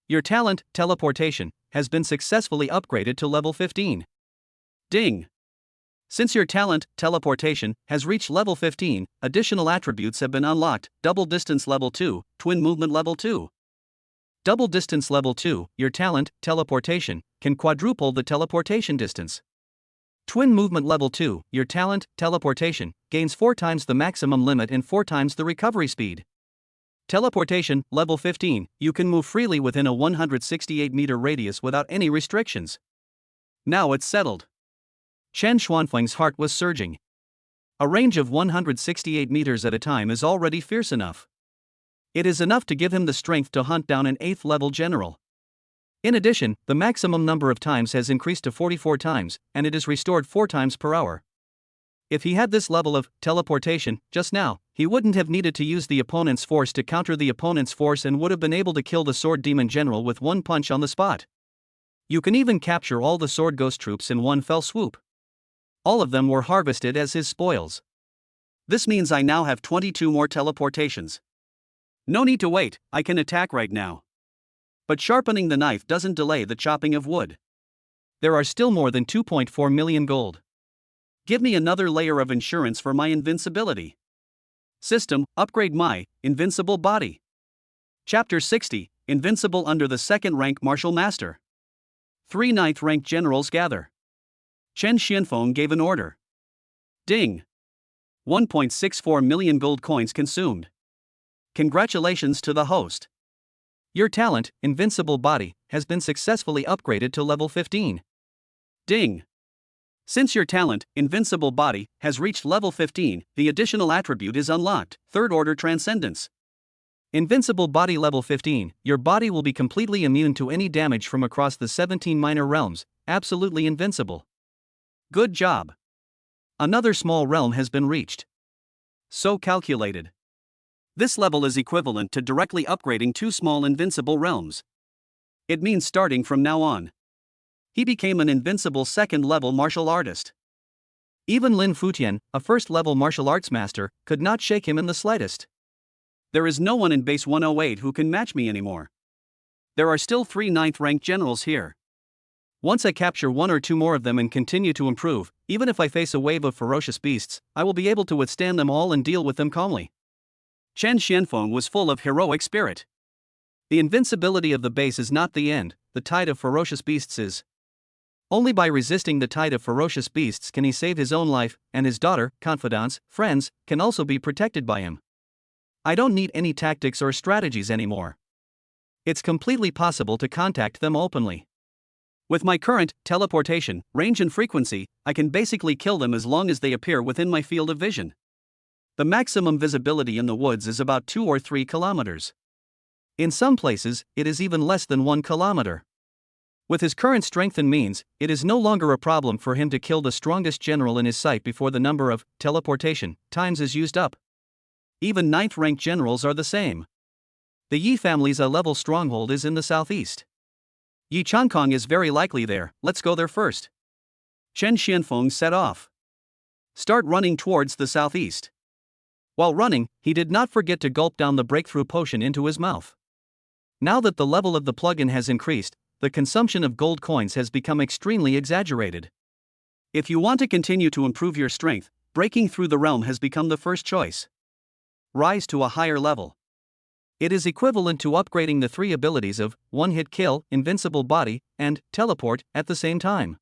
[SPEAKER 2] Your talent, teleportation, has been successfully upgraded to level 15. Ding! Since your talent, teleportation, has reached level 15, additional attributes have been unlocked. Double distance level 2, twin movement level 2. Double distance level 2, your talent, teleportation, can quadruple the teleportation distance. Twin movement level 2, your talent, teleportation, gains 4 times the maximum limit and 4 times the recovery speed. Teleportation, level 15, you can move freely within a 168-meter radius without any restrictions. Now it's settled. Chen Xuanfeng's heart was surging. A range of 168 meters at a time is already fierce enough. It is enough to give him the strength to hunt down an 8th level general. In addition, the maximum number of times has increased to 44 times, and it is restored 4 times per hour. If he had this level of teleportation just now, he wouldn't have needed to use the opponent's force to counter the opponent's force and would have been able to kill the Sword Demon General with one punch on the spot. You can even capture all the Sword Ghost troops in one fell swoop. All of them were harvested as his spoils. This means I now have 22 more teleportations. No need to wait, I can attack right now. But sharpening the knife doesn't delay the chopping of wood. There are still more than 2.4 million gold. Give me another layer of insurance for my invincibility. System, upgrade my invincible body. Chapter 60, Invincible under the 2nd rank Martial Master. 3 9th rank generals gather. Chen Xianfeng gave an order. Ding! 1.64 million gold coins consumed. Congratulations to the host. Your talent, Invincible Body, has been successfully upgraded to level 15. Ding! Since your talent, Invincible Body, has reached level 15, the additional attribute is unlocked, 3rd Order Transcendence. Invincible Body level 15, your body will be completely immune to any damage from across the 17 minor realms, absolutely invincible. Good job. Another small realm has been reached. So calculated. This level is equivalent to directly upgrading 2 small invincible realms. It means starting from now on, he became an invincible 2nd level martial artist. Even Lin Futian, a 1st level martial arts master, could not shake him in the slightest. There is no one in base 108 who can match me anymore. There are still 3 9th rank generals here. Once I capture 1 or 2 more of them and continue to improve, even if I face a wave of ferocious beasts, I will be able to withstand them all and deal with them calmly. Chen Xianfeng was full of heroic spirit. The invincibility of the base is not the end, the tide of ferocious beasts is. Only by resisting the tide of ferocious beasts can he save his own life, and his daughter, confidants, friends, can also be protected by him. I don't need any tactics or strategies anymore. It's completely possible to contact them openly. With my current teleportation, range and frequency, I can basically kill them as long as they appear within my field of vision. The maximum visibility in the woods is about 2 or 3 kilometers. In some places, it is even less than 1 kilometer. With his current strength and means, it is no longer a problem for him to kill the strongest general in his sight before the number of teleportation times is used up. Even 9th rank generals are the same. The Yi family's A-level stronghold is in the southeast. Yi Chankong is very likely there, let's go there first. Chen Xianfeng set off. Start running towards the southeast. While running, he did not forget to gulp down the breakthrough potion into his mouth. Now that the level of the plugin has increased, the consumption of gold coins has become extremely exaggerated. If you want to continue to improve your strength, breaking through the realm has become the first choice. Rise to a higher level. It is equivalent to upgrading the 3 abilities of one-hit kill, invincible body, and teleport at the same time.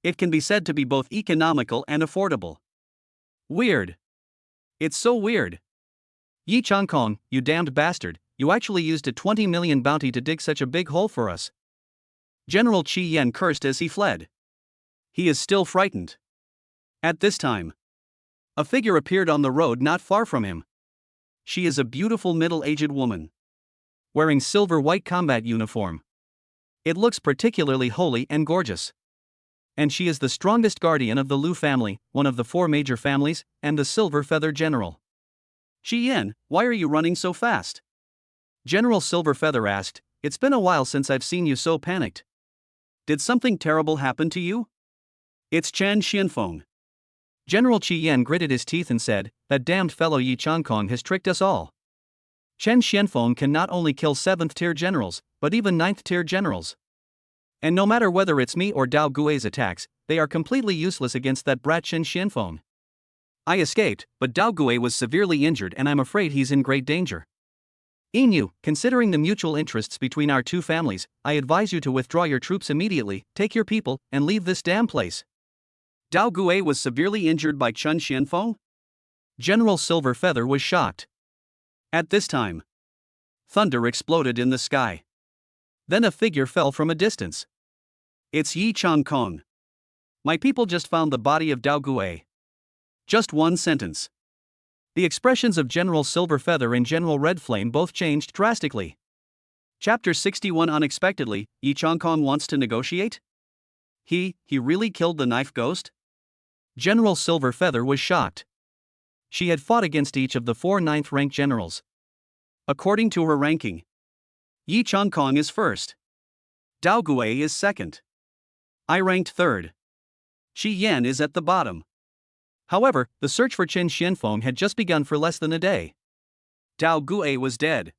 [SPEAKER 2] It can be said to be both economical and affordable. Weird. It's so weird. Yi Changkong, you damned bastard, you actually used a 20 million bounty to dig such a big hole for us. General Qi Yan cursed as he fled. He is still frightened. At this time, a figure appeared on the road not far from him. She is a beautiful middle-aged woman, wearing silver-white combat uniform. It looks particularly holy and gorgeous. And she is the strongest guardian of the Lu family, one of the 4 major families, and the Silver Feather General. Qi Yan, why are you running so fast? General Silver Feather asked, it's been a while since I've seen you so panicked. Did something terrible happen to you? It's Chen Xianfeng. General Qi Yan gritted his teeth and said, that damned fellow Yi Changkong has tricked us all. Chen Xianfeng can not only kill 7th-tier generals, but even 9th-tier generals. And no matter whether it's me or Dao Gui's attacks, they are completely useless against that brat Chen Xianfeng. I escaped, but Dao Gui was severely injured and I'm afraid he's in great danger. Inu, considering the mutual interests between our 2 families, I advise you to withdraw your troops immediately, take your people, and leave this damn place. Dao Gui was severely injured by Chen Xianfeng? General Silver Feather was shocked. At this time, thunder exploded in the sky. Then a figure fell from a distance. It's Yi Changkong. My people just found the body of Dao Gui. Just one sentence. The expressions of General Silver Feather and General Red Flame both changed drastically. Chapter 61 Unexpectedly, Yi Changkong wants to negotiate? He really killed the knife ghost? General Silver Feather was shocked. She had fought against each of the 4 9th-rank generals. According to her ranking, Yi Changkong is first. Dao Gui is second. I ranked third. Qi Yan is at the bottom. However, the search for Chen Xianfeng had just begun for less than a day. Dao Gui was dead.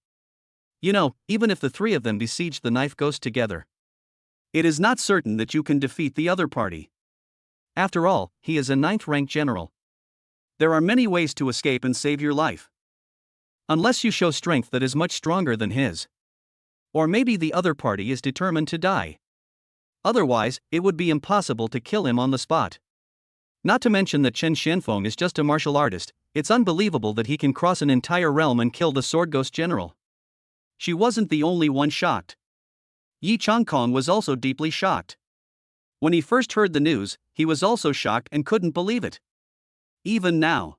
[SPEAKER 2] You know, even if the 3 of them besieged the knife ghost together, it is not certain that you can defeat the other party. After all, he is a 9th-rank general. There are many ways to escape and save your life. Unless you show strength that is much stronger than his. Or maybe the other party is determined to die. Otherwise, it would be impossible to kill him on the spot. Not to mention that Chen Xianfeng is just a martial artist, it's unbelievable that he can cross an entire realm and kill the Sword Ghost General. She wasn't the only one shocked. Yi Changkong was also deeply shocked. When he first heard the news, he was also shocked and couldn't believe it. Even now,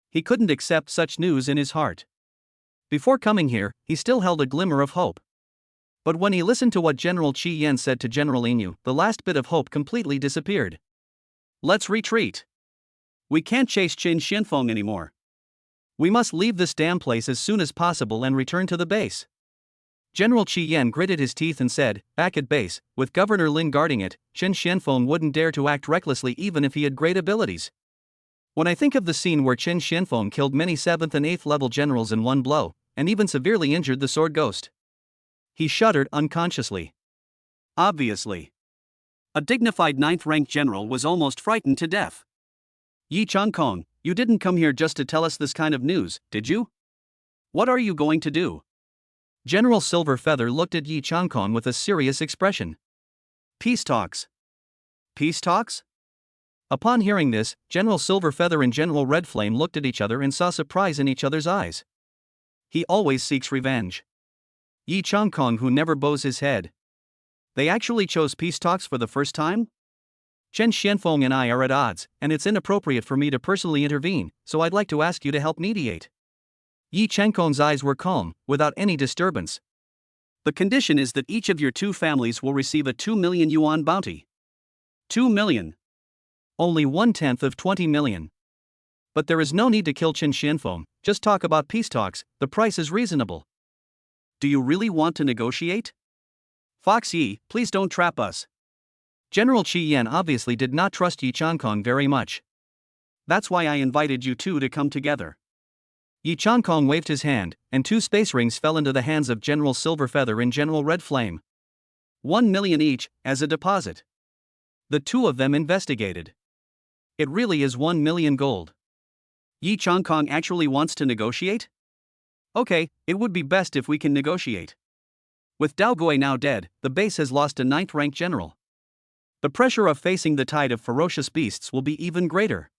[SPEAKER 2] he couldn't accept such news in his heart. Before coming here, he still held a glimmer of hope. But when he listened to what General Qi Yan said to General Inu, the last bit of hope completely disappeared. Let's retreat. We can't chase Chen Xianfeng anymore. We must leave this damn place as soon as possible and return to the base. General Qi Yan gritted his teeth and said, back at base, with Governor Lin guarding it, Chen Xianfeng wouldn't dare to act recklessly even if he had great abilities. When I think of the scene where Chen Xianfeng killed many 7th and 8th level generals in one blow, and even severely injured the Sword Ghost, he shuddered unconsciously. Obviously, a dignified 9th-rank general was almost frightened to death. Yi Changkong, you didn't come here just to tell us this kind of news, did you? What are you going to do? General Silver Feather looked at Yi Changkong with a serious expression. Peace talks. Peace talks? Upon hearing this, General Silver Feather and General Red Flame looked at each other and saw surprise in each other's eyes. He always seeks revenge. Yi Changkong who never bows his head. They actually chose peace talks for the first time? Chen Xianfeng and I are at odds, and it's inappropriate for me to personally intervene, so I'd like to ask you to help mediate. Yi Changkong's eyes were calm, without any disturbance. The condition is that each of your 2 families will receive a 2 million yuan bounty. 2 million. Only 1/10 of 20 million. But there is no need to kill Chen Xianfeng, just talk about peace talks, the price is reasonable. Do you really want to negotiate? Fox Yi, please don't trap us. General Qi Yan obviously did not trust Yi Changkong very much. That's why I invited you two to come together.
[SPEAKER 1] Yi Changkong waved his hand, and 2 space rings fell into the hands of General Silverfeather and General Red Flame.
[SPEAKER 2] 1 million each, as a deposit.
[SPEAKER 1] The two of them investigated. It really is 1 million gold.
[SPEAKER 2] Yi Changkong actually wants to negotiate? Okay, it would be best if we can negotiate. With Dao Gui now dead, the base has lost a 9th rank general. The pressure of facing the tide of ferocious beasts will be even greater.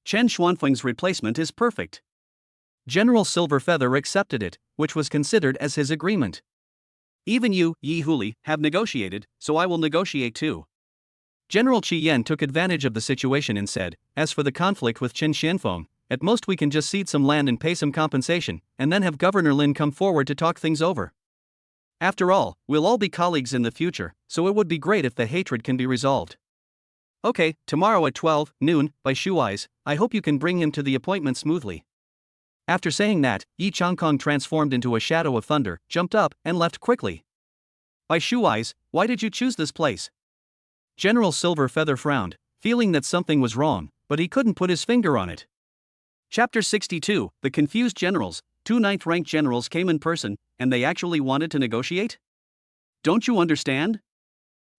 [SPEAKER 2] Chen Xuanfeng's replacement is perfect.
[SPEAKER 1] General Silverfeather accepted it, which was considered as his agreement.
[SPEAKER 2] Even you, Yi Huli, have negotiated, so I will negotiate too.
[SPEAKER 1] General Qi Yan took advantage of the situation and said, as for the conflict with Chen Xianfeng, at most we can just cede some land and pay some compensation, and then have Governor Lin come forward to talk things over. After all, we'll all be colleagues in the future, so it would be great if the hatred can be resolved.
[SPEAKER 2] Okay, tomorrow at 12 noon, by Shu Eyes, I hope you can bring him to the appointment smoothly.
[SPEAKER 1] After saying that, Yi Changkong transformed into a shadow of thunder, jumped up, and left quickly.
[SPEAKER 2] By Shu Eyes, why did you choose this place?
[SPEAKER 1] General Silverfeather frowned, feeling that something was wrong, but he couldn't put his finger on it.
[SPEAKER 2] Chapter 62, The Confused Generals. 2 9th rank generals came in person, and they actually wanted to negotiate? Don't you understand?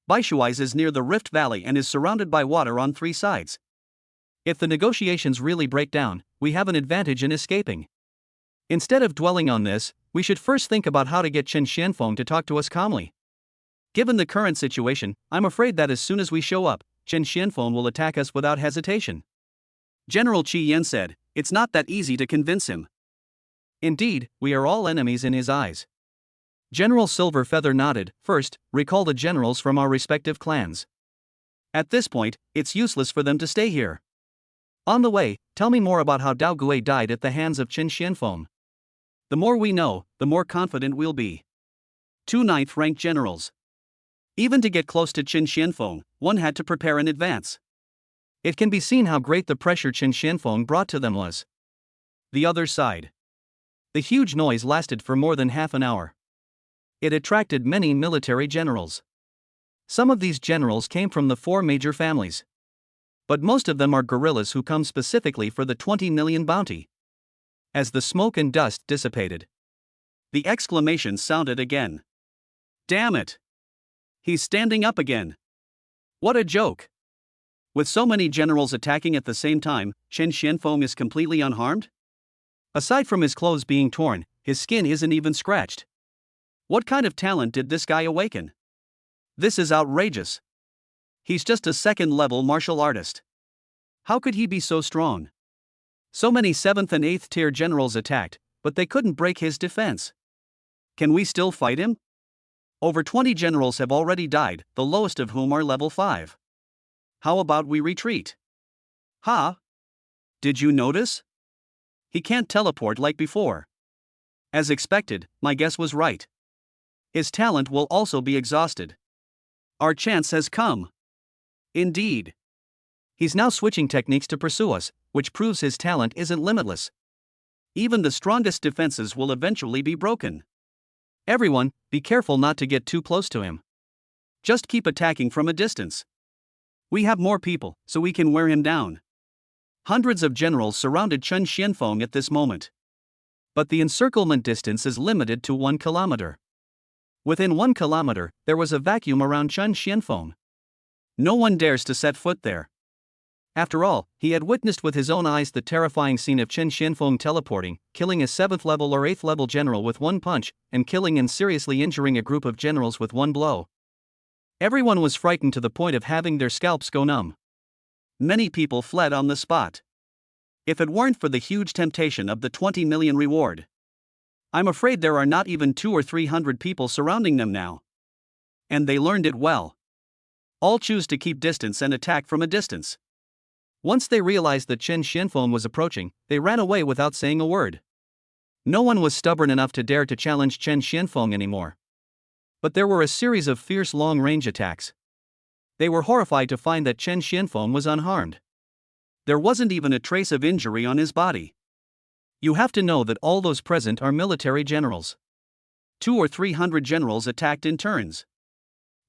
[SPEAKER 2] Baishuais is near the Rift Valley and is surrounded by water on 3 sides.
[SPEAKER 1] If the negotiations really break down, we have an advantage in escaping. Instead of dwelling on this, we should first think about how to get Chen Xianfeng to talk to us calmly. Given the current situation, I'm afraid that as soon as we show up, Chen Xianfeng will attack us without hesitation.
[SPEAKER 2] General Qi Yan said, it's not that easy to convince him.
[SPEAKER 1] Indeed, we are all enemies in his eyes. General Silverfeather nodded. First, recall the generals from our respective clans.
[SPEAKER 2] At this point, it's useless for them to stay here.
[SPEAKER 1] On the way, tell me more about how Dao Gui died at the hands of Chen Xianfeng.
[SPEAKER 2] The more we know, the more confident we'll be. 2 9th rank generals. Even to get close to Chen Xianfeng, one had to prepare in advance.
[SPEAKER 1] It can be seen how great the pressure Chen Xianfeng brought to them was.
[SPEAKER 2] The other side.
[SPEAKER 1] The huge noise lasted for more than half an hour. It attracted many military generals. Some of these generals came from the 4 major families. But most of them are guerrillas who come specifically for the 20 million bounty. As the smoke and dust dissipated,
[SPEAKER 2] the exclamation sounded again. Damn it! He's standing up again. What a joke! With so many generals attacking at the same time, Chen Xianfeng is completely unharmed?
[SPEAKER 1] Aside from his clothes being torn, his skin isn't even scratched.
[SPEAKER 2] What kind of talent did this guy awaken? This is outrageous. He's just a 2nd-level martial artist. How could he be so strong? So many 7th and 8th tier generals attacked, but they couldn't break his defense. Can we still fight him? Over 20 generals have already died, the lowest of whom are level 5. How about we retreat? Ha! Did you notice? He can't teleport like before. As expected, my guess was right. His talent will also be exhausted. Our chance has come. Indeed.
[SPEAKER 1] He's now switching techniques to pursue us, which proves his talent isn't limitless.
[SPEAKER 2] Even the strongest defenses will eventually be broken.
[SPEAKER 1] Everyone, be careful not to get too close to him.
[SPEAKER 2] Just keep attacking from a distance. We have more people, so we can wear him down. Hundreds of generals surrounded Chen Xianfeng at this moment.
[SPEAKER 1] But the encirclement distance is limited to 1 kilometer. Within 1 kilometer, there was a vacuum around Chen Xianfeng.
[SPEAKER 2] No one dares to set foot there.
[SPEAKER 1] After all, he had witnessed with his own eyes the terrifying scene of Chen Xianfeng teleporting, killing a 7th level or 8th level general with 1 punch, and killing and seriously injuring a group of generals with 1 blow. Everyone was frightened to the point of having their scalps go numb.
[SPEAKER 2] Many people fled on the spot. If it weren't for the huge temptation of the 20 million reward. I'm afraid there are not even 200 or 300 people surrounding them now. And they learned it well. All choose to keep distance and attack from a distance.
[SPEAKER 1] Once they realized that Chen Xianfeng was approaching, they ran away without saying a word. No one was stubborn enough to dare to challenge Chen Xianfeng anymore. But there were a series of fierce long-range attacks. They were horrified to find that Chen Xianfeng was unharmed.
[SPEAKER 2] There wasn't even a trace of injury on his body.
[SPEAKER 1] You have to know that all those present are military generals.
[SPEAKER 2] 200 or 300 generals attacked in turns.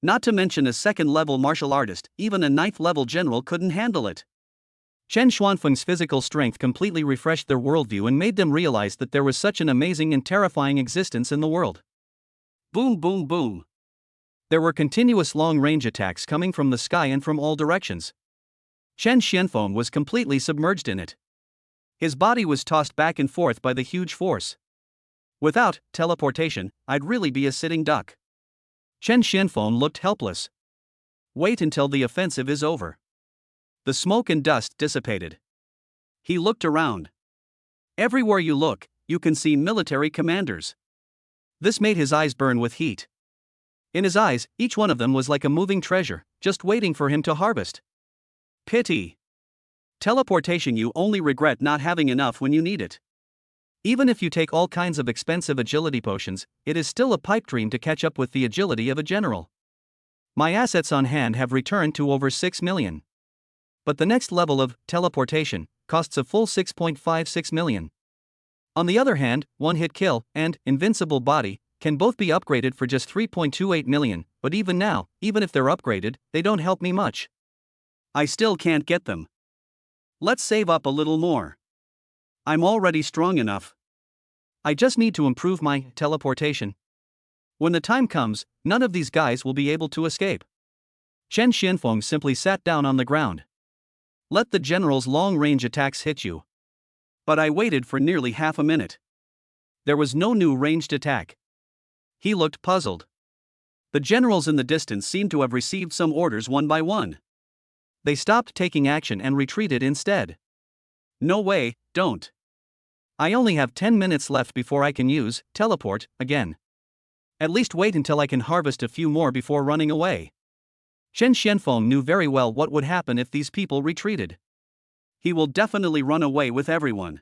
[SPEAKER 2] Not to mention a 2nd-level martial artist, even a 9th-level general couldn't handle it.
[SPEAKER 1] Chen Xuanfeng's physical strength completely refreshed their worldview and made them realize that there was such an amazing and terrifying existence in the world.
[SPEAKER 2] Boom, boom, boom.
[SPEAKER 1] There were continuous long-range attacks coming from the sky and from all directions. Chen Xianfeng was completely submerged in it. His body was tossed back and forth by the huge force. Without teleportation, I'd really be a sitting duck. Chen Xianfeng looked helpless. Wait until the offensive is over. The smoke and dust dissipated. He looked around. Everywhere you look, you can see military commanders. This made his eyes burn with heat. In his eyes, each one of them was like a moving treasure, just waiting for him to harvest.
[SPEAKER 2] Pity. Teleportation, you only regret not having enough when you need it.
[SPEAKER 1] Even if you take all kinds of expensive agility potions, it is still a pipe dream to catch up with the agility of a general. My assets on hand have returned to over 6 million. But the next level of teleportation costs a full 6.56 million. On the other hand, one-hit kill and invincible body can both be upgraded for just 3.28 million, but even now, even if they're upgraded, they don't help me much.
[SPEAKER 2] I still can't get them. Let's save up a little more. I'm already strong enough.
[SPEAKER 1] I just need to improve my teleportation. When the time comes, none of these guys will be able to escape. Chen Xianfeng simply sat down on the ground. Let the general's long-range attacks hit you.
[SPEAKER 2] But I waited for nearly half a minute.
[SPEAKER 1] There was no new ranged attack. He looked puzzled.
[SPEAKER 2] The generals in the distance seemed to have received some orders one by one.
[SPEAKER 1] They stopped taking action and retreated instead.
[SPEAKER 2] No way, don't.
[SPEAKER 1] I only have 10 minutes left before I can use teleport again. At least wait until I can harvest a few more before running away. Chen Xianfeng knew very well what would happen if these people retreated.
[SPEAKER 2] He will definitely run away with everyone.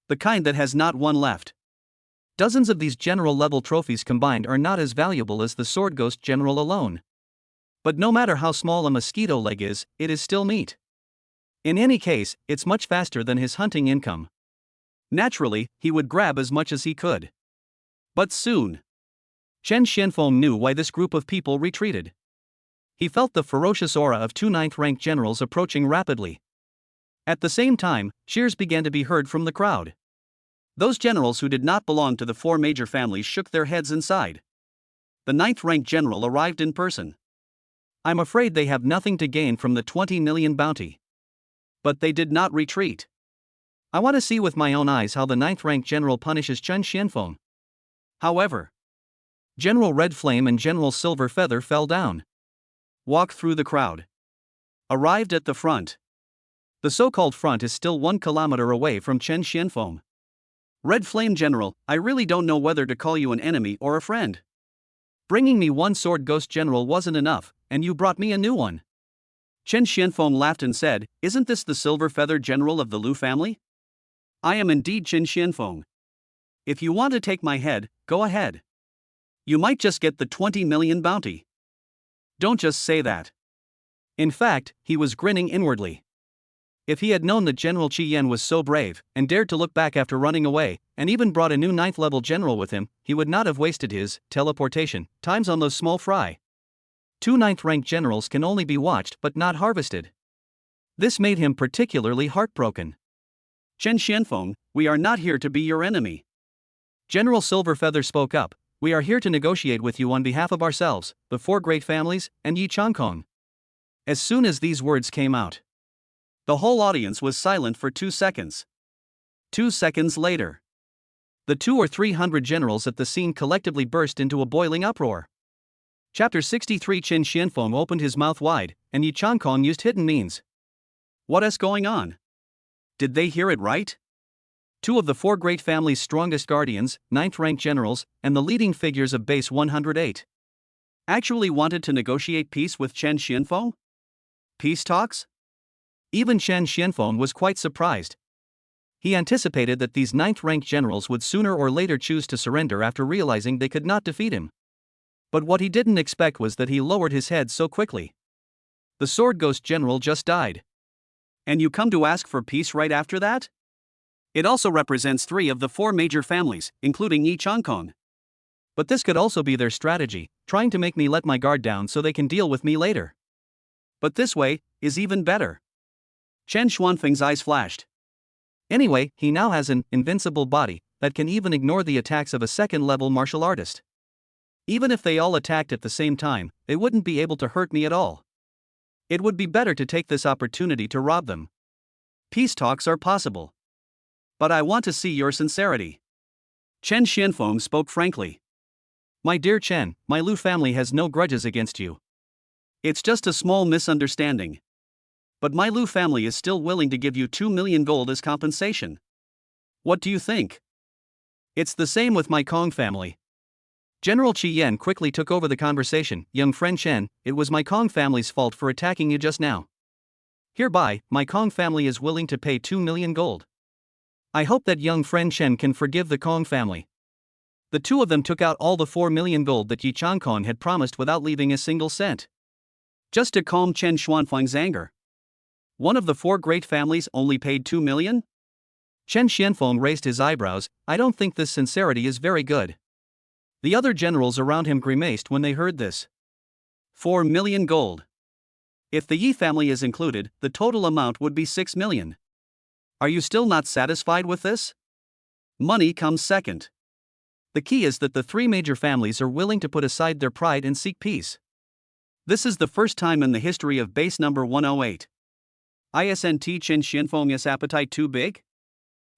[SPEAKER 1] The kind that has not one left. Dozens of these general-level trophies combined are not as valuable as the Sword Ghost General alone. But no matter how small a mosquito leg is, it is still meat. In any case, it's much faster than his hunting income. Naturally, he would grab as much as he could. But soon, Chen Xianfeng knew why this group of people retreated. He felt the ferocious aura of two 9th-ranked generals approaching rapidly. At the same time, cheers began to be heard from the crowd.
[SPEAKER 2] Those generals who did not belong to the four major families shook their heads and sighed. The 9th-ranked general arrived in person.
[SPEAKER 1] I'm afraid they have nothing to gain from the 20 million bounty.
[SPEAKER 2] But they did not retreat.
[SPEAKER 1] I want to see with my own eyes how the 9th-ranked general punishes Chen Xianfeng.
[SPEAKER 2] However,
[SPEAKER 1] General Red Flame and General Silver Feather fell down.
[SPEAKER 2] Walked through the crowd. Arrived at the front.
[SPEAKER 1] The so-called front is still 1 kilometer away from Chen Xianfeng.
[SPEAKER 2] Red Flame General, I really don't know whether to call you an enemy or a friend.
[SPEAKER 1] Bringing me one Sword Ghost General wasn't enough, and you brought me a new one.
[SPEAKER 2] Chen Xianfeng laughed and said, Isn't this the Silver Feather General of the Lu family? I am indeed Chen Xianfeng. If you want to take my head, go ahead. You might just get the 20 million bounty. Don't just say that.
[SPEAKER 1] In fact, he was grinning inwardly. If he had known that General Qi Yan was so brave, and dared to look back after running away, and even brought a new 9th-level general with him, he would not have wasted his teleportation times on those small fry. 2 9th-ranked generals can only be watched but not harvested. This made him particularly heartbroken.
[SPEAKER 2] Chen Xianfeng, we are not here to be your enemy.
[SPEAKER 1] General Silverfeather spoke up. We are here to negotiate with you on behalf of ourselves, the 4 great families, and Yi Changkong. As soon as these words came out,
[SPEAKER 2] the whole audience was silent for 2 seconds. 2 seconds later,
[SPEAKER 1] the 200 or 300 generals at the scene collectively burst into a boiling uproar. Chapter 63. Chen Xianfeng opened his mouth wide, and Yi Changkong used hidden means.
[SPEAKER 2] What is going on? Did they hear it right?
[SPEAKER 1] 2 of the 4 great families' strongest guardians, 9th-ranked generals, and the leading figures of base 108
[SPEAKER 2] actually wanted to negotiate peace with Chen Xianfeng? Peace talks?
[SPEAKER 1] Even Chen Xianfeng was quite surprised. He anticipated that these 9th-ranked generals would sooner or later choose to surrender after realizing they could not defeat him. But what he didn't expect was that he lowered his head so quickly. The Sword Ghost General just died.
[SPEAKER 2] And you come to ask for peace right after that? It also represents 3 of the 4 major families, including Yi Changkong.
[SPEAKER 1] But this could also be their strategy, trying to make me let my guard down so they can deal with me later.
[SPEAKER 2] But this way is even better. Chen Xuanfeng's eyes flashed.
[SPEAKER 1] Anyway, he now has an invincible body that can even ignore the attacks of a second-level martial artist. Even if they all attacked at the same time, they wouldn't be able to hurt me at all. It would be better to take this opportunity to rob them.
[SPEAKER 2] Peace talks are possible. But I want to see your sincerity. Chen Xianfeng spoke frankly.
[SPEAKER 1] My dear Chen, my Lu family has no grudges against you.
[SPEAKER 2] It's just a small misunderstanding. But my Lu family is still willing to give you 2 million gold as compensation. What do you think?
[SPEAKER 1] It's the same with my Kong family. General Qi Yan quickly took over the conversation. Young friend Chen, it was my Kong family's fault for attacking you just now. Hereby, my Kong family is willing to pay 2 million gold. I hope that young friend Chen can forgive the Kong family. The two of them took out all the 4 million gold that Yi Changkong had promised without leaving a single cent.
[SPEAKER 2] Just to calm Chen Xuanfeng's anger. One of the 4 great families only paid 2 million?
[SPEAKER 1] Chen Xianfeng raised his eyebrows. I don't think this sincerity is very good. The other generals around him grimaced when they heard this.
[SPEAKER 2] 4 million gold. If the Yi family is included, the total amount would be 6 million. Are you still not satisfied with this? Money comes second.
[SPEAKER 1] The key is that the 3 major families are willing to put aside their pride and seek peace.
[SPEAKER 2] This is the first time in the history of base number 108. Isn't Chen Xianfeng's appetite too big?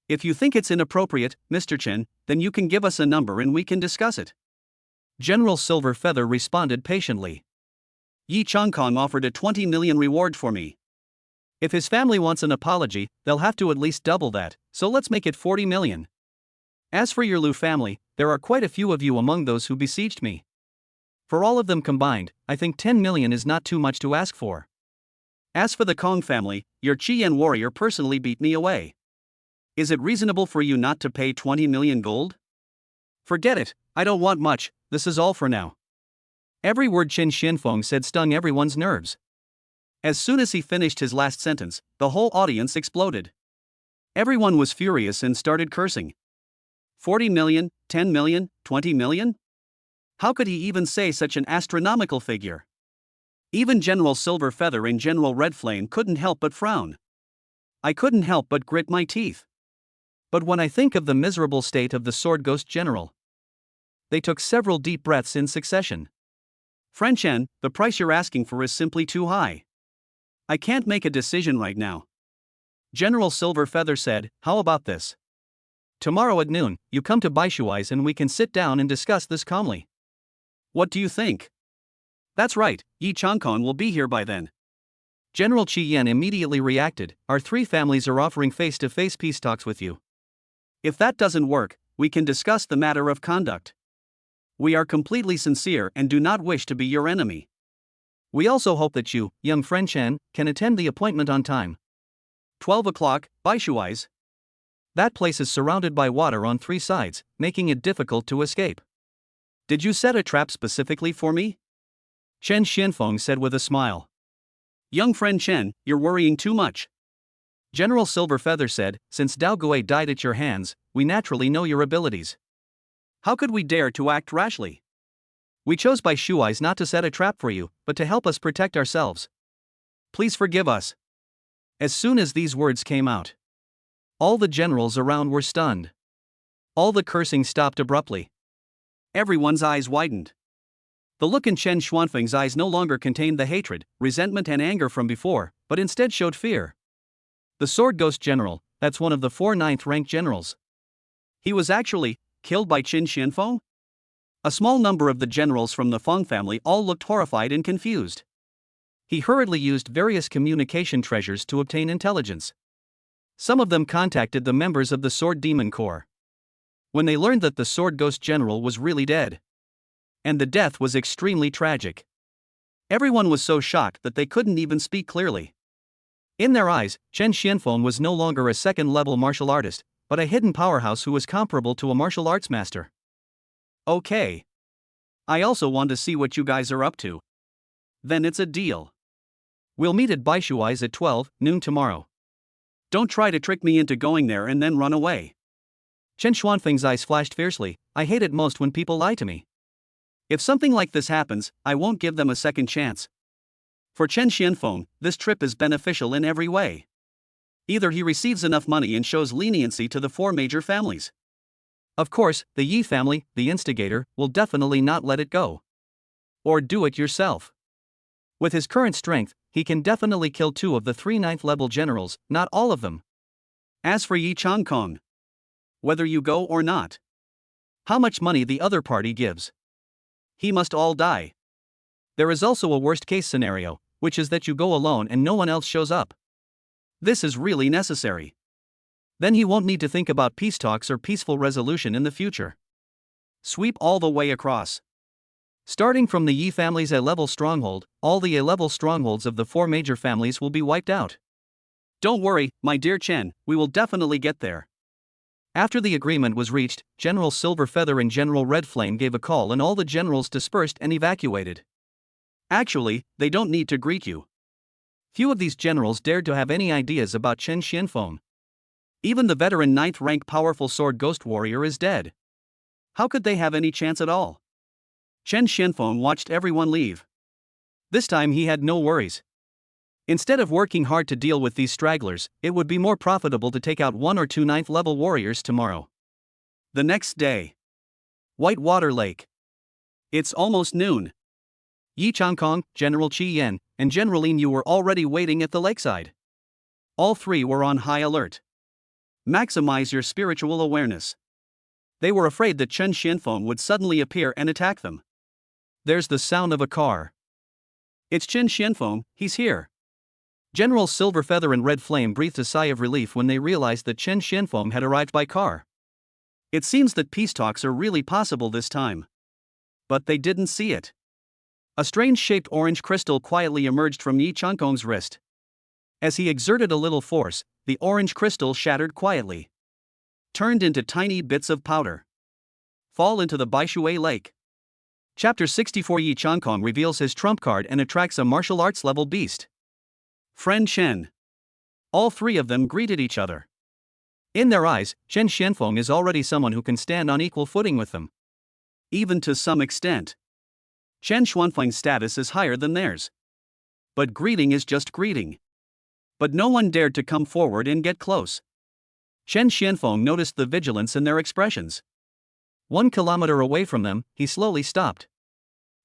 [SPEAKER 2] If you think it's inappropriate, Mr. Chen, then you can give us a number and we can discuss it.
[SPEAKER 1] General Silver Feather responded patiently.
[SPEAKER 2] Yi Changkong offered a 20 million reward for me.
[SPEAKER 1] If his family wants an apology, they'll have to at least double that, so let's make it 40 million. As for your Lu family, there are quite a few of you among those who besieged me. For all of them combined, I think 10 million is not too much to ask for.
[SPEAKER 2] As for the Kong family, your Qian warrior personally beat me away. Is it reasonable for you not to pay 20 million gold?
[SPEAKER 1] Forget it, I don't want much, this is all for now. Every word Chen Xianfeng said stung everyone's nerves.
[SPEAKER 2] As soon as he finished his last sentence, the whole audience exploded. Everyone was furious and started cursing. 40 million, 10 million, 20 million? How could he even say such an astronomical figure? Even General Silver Feather and General Red Flame couldn't help but frown. I couldn't help but grit my teeth.
[SPEAKER 1] But when I think of the miserable state of the Sword Ghost General. They took several deep breaths in succession.
[SPEAKER 2] Friend Chen, the price you're asking for is simply too high. I can't make a decision right now.
[SPEAKER 1] General Silver Feather said, how about this? Tomorrow at noon, you come to Baishuai's and we can sit down and discuss this calmly.
[SPEAKER 2] What do you think? That's right, Yi Changkong will be here by then.
[SPEAKER 1] General Qi Yan immediately reacted, our 3 families are offering face-to-face peace talks with you.
[SPEAKER 2] If that doesn't work, we can discuss the matter of conduct. We are completely sincere and do not wish to be your enemy.
[SPEAKER 1] We also hope that you, young friend Chen, can attend the appointment on time.
[SPEAKER 2] 12 o'clock, Baishuai's.
[SPEAKER 1] That place is surrounded by water on 3 sides, making it difficult to escape.
[SPEAKER 2] Did you set a trap specifically for me?
[SPEAKER 1] Chen Xianfeng said with a smile.
[SPEAKER 2] Young friend Chen, you're worrying too much.
[SPEAKER 1] General Silver Feather said, since Dao Gui died at your hands, we naturally know your abilities.
[SPEAKER 2] How could we dare to act rashly?
[SPEAKER 1] We chose by Shuai's not to set a trap for you, but to help us protect ourselves.
[SPEAKER 2] Please forgive us.
[SPEAKER 1] As soon as these words came out, all the generals around were stunned. All the cursing stopped abruptly.
[SPEAKER 2] Everyone's eyes widened. The look in Chen Xuanfeng's eyes no longer contained the hatred, resentment and anger from before, but instead showed fear.
[SPEAKER 1] The Sword Ghost General, that's one of the 4 9th-ranked generals.
[SPEAKER 2] He was actually killed by Chen Xianfeng? A small number of the generals from the Feng family all looked horrified and confused.
[SPEAKER 1] He hurriedly used various communication treasures to obtain intelligence. Some of them contacted the members of the Sword Demon Corps. When they learned that the Sword Ghost General was really dead, and the death was extremely tragic, everyone was so shocked that they couldn't even speak clearly. In their eyes, Chen Xianfeng was no longer a second-level martial artist, but a hidden powerhouse who was comparable to a martial arts master.
[SPEAKER 2] Okay. I also want to see what you guys are up to. Then it's a deal.
[SPEAKER 1] We'll meet at Baishuai's at 12 noon tomorrow.
[SPEAKER 2] Don't try to trick me into going there and then run away.
[SPEAKER 1] Chen Xuanfeng's eyes flashed fiercely. I hate it most when people lie to me.
[SPEAKER 2] If something like this happens, I won't give them a second chance. For Chen Xianfeng, this trip is beneficial in every way. Either he receives enough money and shows leniency to the four major families.
[SPEAKER 1] Of course, the Yi family, the instigator, will definitely not let it go. Or do it yourself. With his current strength, he can definitely kill 2 of the 3 ninth level generals, not all of them.
[SPEAKER 2] As for Yi Changkong, whether you go or not,
[SPEAKER 1] how much money the other party gives,
[SPEAKER 2] he must all die.
[SPEAKER 1] There is also a worst case scenario, which is that you go alone and no one else shows up.
[SPEAKER 2] This is really necessary.
[SPEAKER 1] Then he won't need to think about peace talks or peaceful resolution in the future.
[SPEAKER 2] Sweep all the way across.
[SPEAKER 1] Starting from the Yi family's A-level stronghold, all the A-level strongholds of the 4 major families will be wiped out.
[SPEAKER 2] Don't worry, my dear Chen, we will definitely get there.
[SPEAKER 1] After the agreement was reached, General Silver Feather and General Red Flame gave a call and all the generals dispersed and evacuated.
[SPEAKER 2] Actually, they don't need to greet you.
[SPEAKER 1] Few of these generals dared to have any ideas about Chen Xianfeng.
[SPEAKER 2] Even the veteran 9th rank powerful sword ghost warrior is dead. How could they have any chance at all? Chen Xianfeng watched everyone leave.
[SPEAKER 1] This time he had no worries. Instead of working hard to deal with these stragglers, it would be more profitable to take out 1 or 2 ninth level warriors tomorrow.
[SPEAKER 2] The next day.
[SPEAKER 1] Whitewater Lake.
[SPEAKER 2] It's almost noon.
[SPEAKER 1] Yi Changkong, General Qi Yan, and General Lin Yu were already waiting at the lakeside.
[SPEAKER 2] All 3 were on high alert. Maximize your spiritual awareness. They were afraid that Chen Xianfeng would suddenly appear and attack them.
[SPEAKER 1] There's the sound of a car.
[SPEAKER 2] It's Chen Xianfeng, he's here.
[SPEAKER 1] General Silver Feather and Red Flame breathed a sigh of relief when they realized that Chen Xianfeng had arrived by car.
[SPEAKER 2] It seems that peace talks are really possible this time. But they didn't see it. A strange-shaped orange crystal quietly emerged from Yi Changkong's wrist. As he exerted a little force, the orange crystal shattered quietly. Turned into tiny bits of powder. Fall into the Baishui Lake.
[SPEAKER 1] Chapter 64 Yi Changkong reveals his trump card and attracts a martial arts level beast.
[SPEAKER 2] Friend Chen. All 3 of them greeted each other.
[SPEAKER 1] In their eyes, Chen Xianfeng is already someone who can stand on equal footing with them.
[SPEAKER 2] Even to some extent. Chen Xuanfeng's status is higher than theirs. But greeting is just greeting. But no one dared to come forward and get close.
[SPEAKER 1] Chen Xianfeng noticed the vigilance in their expressions. 1 kilometer away from them, he slowly stopped.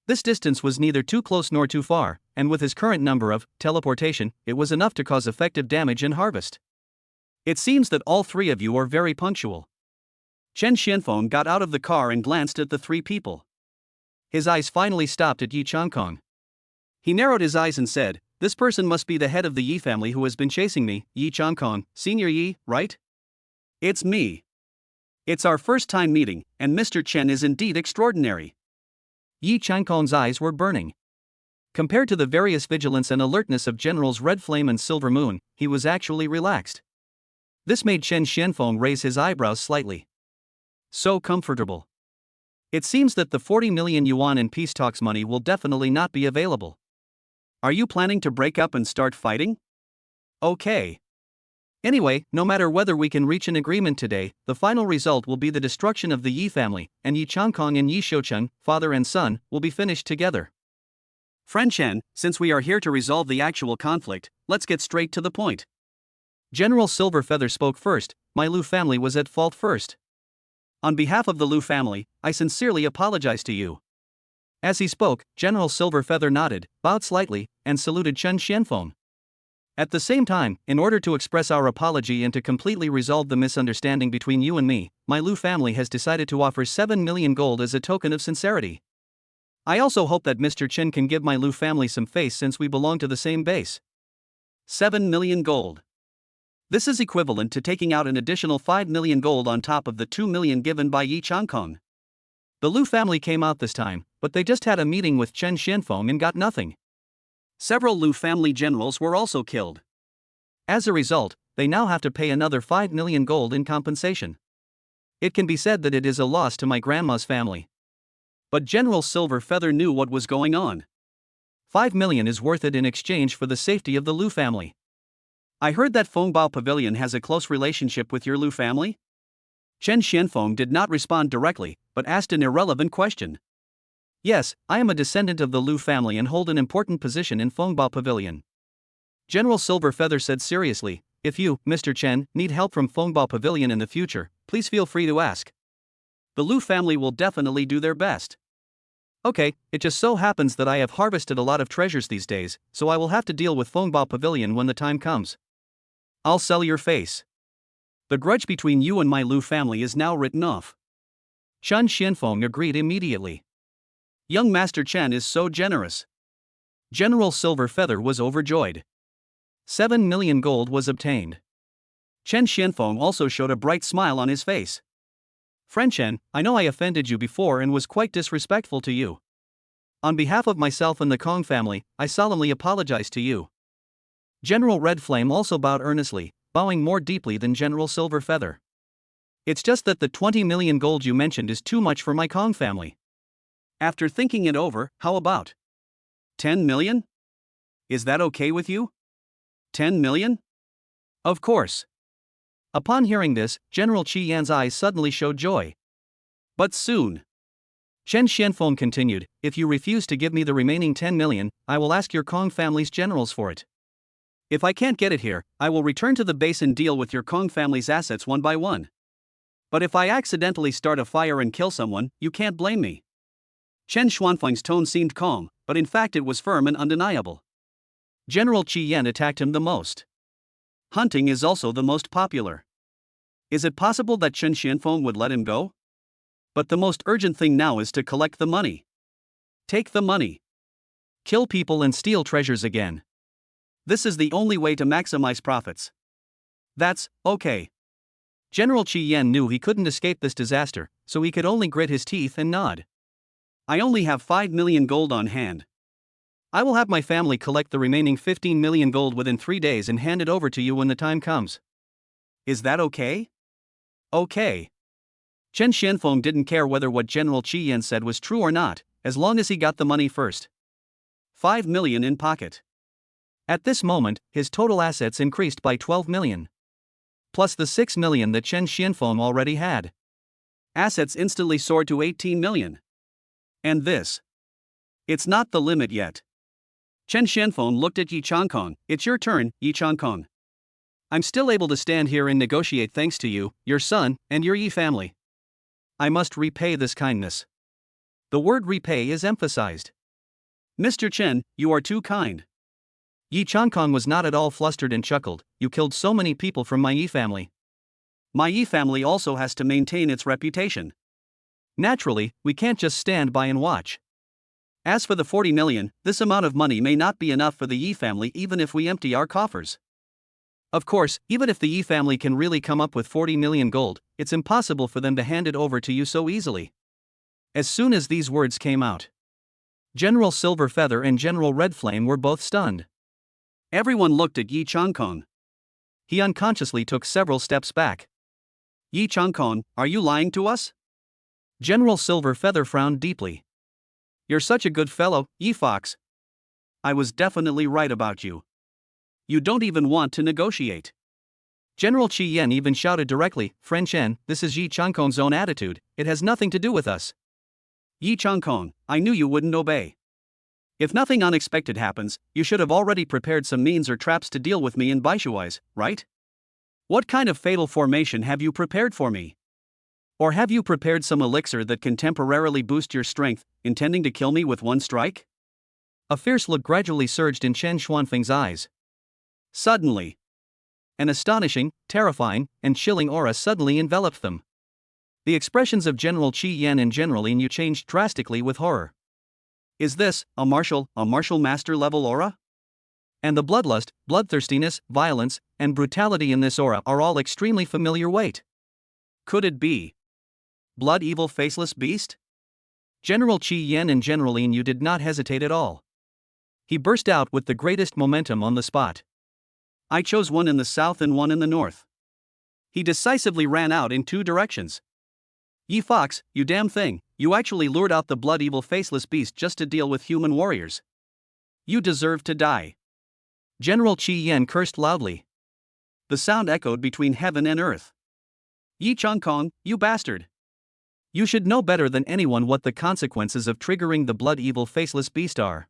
[SPEAKER 1] This distance was neither too close nor too far, and with his current number of teleportation, it was enough to cause effective damage and harvest.
[SPEAKER 2] It seems that all 3 of you are very punctual. Chen Xianfeng got out of the car and glanced at the 3 people.
[SPEAKER 1] His eyes finally stopped at Yi Changkong.
[SPEAKER 2] He narrowed his eyes and said, "This person must be the head of the Yi family who has been chasing me, Yi Changkong, Senior Yi, right? It's me. It's our first time meeting, and Mr. Chen is indeed extraordinary."
[SPEAKER 1] Yi Changkong's eyes were burning. Compared to the various vigilance and alertness of Generals Red Flame and Silver Moon, he was actually relaxed. This made Chen Xianfeng raise his eyebrows slightly. So comfortable. It seems that the 40 million yuan in peace talks money will definitely not be available.
[SPEAKER 2] Are you planning to break up and start fighting? Okay.
[SPEAKER 1] Anyway, no matter whether we can reach an agreement today, the final result will be the destruction of the Yi family, and Yi Changkong and Yi Shoucheng, father and son, will be finished together.
[SPEAKER 2] Friend Chen, since we are here to resolve the actual conflict, let's get straight to the point.
[SPEAKER 1] General Silver Feather spoke first. My Lu family was at fault first.
[SPEAKER 2] On behalf of the Lu family, I sincerely apologize to you.
[SPEAKER 1] As he spoke, General Silver Feather nodded, bowed slightly, and saluted Chen Xianfeng. At the same time, in order to express our apology and to completely resolve the misunderstanding between you and me, my Lu family has decided to offer 7 million gold as a token of sincerity. I also hope that Mr. Chen can give my Lu family some face since we belong to the same base.
[SPEAKER 2] 7 million gold. This is equivalent to taking out an additional 5 million gold on top of the 2 million given by Yi Changkong.
[SPEAKER 1] The Lu family came out this time, but they just had a meeting with Chen Xianfeng and got nothing.
[SPEAKER 2] Several Lu family generals were also killed.
[SPEAKER 1] As a result, they now have to pay another 5 million gold in compensation. It can be said that it is a loss to my grandma's family.
[SPEAKER 2] But General Silver Feather knew what was going on.
[SPEAKER 1] 5 million is worth it in exchange for the safety of the Lu family.
[SPEAKER 2] I heard that Fengbao Pavilion has a close relationship with your Lu family? Chen Xianfeng did not respond directly, but asked an irrelevant question.
[SPEAKER 1] Yes, I am a descendant of the Lu family and hold an important position in Fengbao Pavilion. General Silver Feather said seriously, if you, Mr. Chen, need help from Fengbao Pavilion in the future, please feel free to ask. The Lu family will definitely do their best. Okay, it just so happens that I have harvested a lot of treasures these days, so I will have to deal with Fengbao Pavilion when the time comes. I'll sell your face. The grudge between you and my Lu family is now written off. Chen Xianfeng agreed immediately. Young Master Chen is so generous. General Silver Feather was overjoyed. 7 million gold was obtained. Chen Xianfeng also showed a bright smile on his face. Friend Chen, I know I offended you before and was quite disrespectful to you. On behalf of myself and the Kong family, I solemnly apologize to you. General Red Flame also bowed earnestly, bowing more deeply than General Silver Feather. It's just that the 20 million gold you mentioned is too much for my Kong family. After thinking it over, how about 10 million? Is that okay with you? 10 million? Of course. Upon hearing this, General Qi Yan's eyes suddenly showed joy. But soon. Chen Xianfeng continued, if you refuse to give me the remaining 10 million, I will ask your Kong family's generals for it. If I can't get it here, I will return to the base and deal with your Kong family's assets one by one. But if I accidentally start a fire and kill someone, you can't blame me. Chen Xuanfeng's tone seemed calm, but in fact it was firm and undeniable. General Qi Yan attacked him the most. Hunting is also the most popular. Is it possible that Chen Xianfeng would let him go? But the most urgent thing now is to collect the money. Take the money. Kill people and steal treasures again. This is the only way to maximize profits. That's okay. General Qi Yan knew he couldn't escape this disaster, so he could only grit his teeth and nod. I only have 5 million gold on hand. I will have my family collect the remaining 15 million gold within 3 days and hand it over to you when the time comes. Is that okay? Okay. Chen Xianfeng didn't care whether what General Qi Yan said was true or not, as long as he got the money first. 5 million in pocket. At this moment, his total assets increased by 12 million. Plus the 6 million that Chen Xianfeng already had. Assets instantly soared to 18 million. And this. It's not the limit yet. Chen Xianfeng looked at Yi Changkong. It's your turn, Yi Changkong. I'm still able to stand here and negotiate thanks to you, your son, and your Yi family. I must repay this kindness. The word repay is emphasized. Mr. Chen, you are too kind. Yi Changkong was not at all flustered and chuckled, you killed so many people from my Yi family. My Yi family also has to maintain its reputation. Naturally, we can't just stand by and watch. As for the 40 million, this amount of money may not be enough for the Yi family even if we empty our coffers. Of course, even if the Yi family can really come up with 40 million gold, it's impossible for them to hand it over to you so easily. As soon as these words came out, General Silver Feather and General Red Flame were both stunned. Everyone looked at Yi Changkong. He unconsciously took several steps back. Yi Changkong, are you lying to us? General Silver Feather frowned deeply. You're such a good fellow, Yi Fox. I was definitely right about you. You don't even want to negotiate. General Qi Yan even shouted directly, Friend Chen, this is Yi Changkong's own attitude, it has nothing to do with us. Yi Changkong, I knew you wouldn't obey. If nothing unexpected happens, you should have already prepared some means or traps to deal with me in Baishuais, right? What kind of fatal formation have you prepared for me? Or have you prepared some elixir that can temporarily boost your strength, intending to kill me with one strike? A fierce look gradually surged in Chen Xuanfeng's eyes. Suddenly, an astonishing, terrifying, and chilling aura suddenly enveloped them. The expressions of General Qi Yan and General Lin Yu changed drastically with horror. Is this a martial master level aura? And the bloodlust, bloodthirstiness, violence, and brutality in this aura are all extremely familiar weight. Could it be Blood Evil Faceless Beast? General Qi Yan and General Lin Yu did not hesitate at all. He burst out with the greatest momentum on the spot. I chose one in the south and one in the north. He decisively ran out in 2 directions. Yi Fox, you damn thing, you actually lured out the Blood Evil Faceless Beast just to deal with human warriors. You deserve to die. General Qi Yan cursed loudly. The sound echoed between heaven and earth. Yi Changkong, you bastard. You should know better than anyone what the consequences of triggering the Blood Evil Faceless Beast are.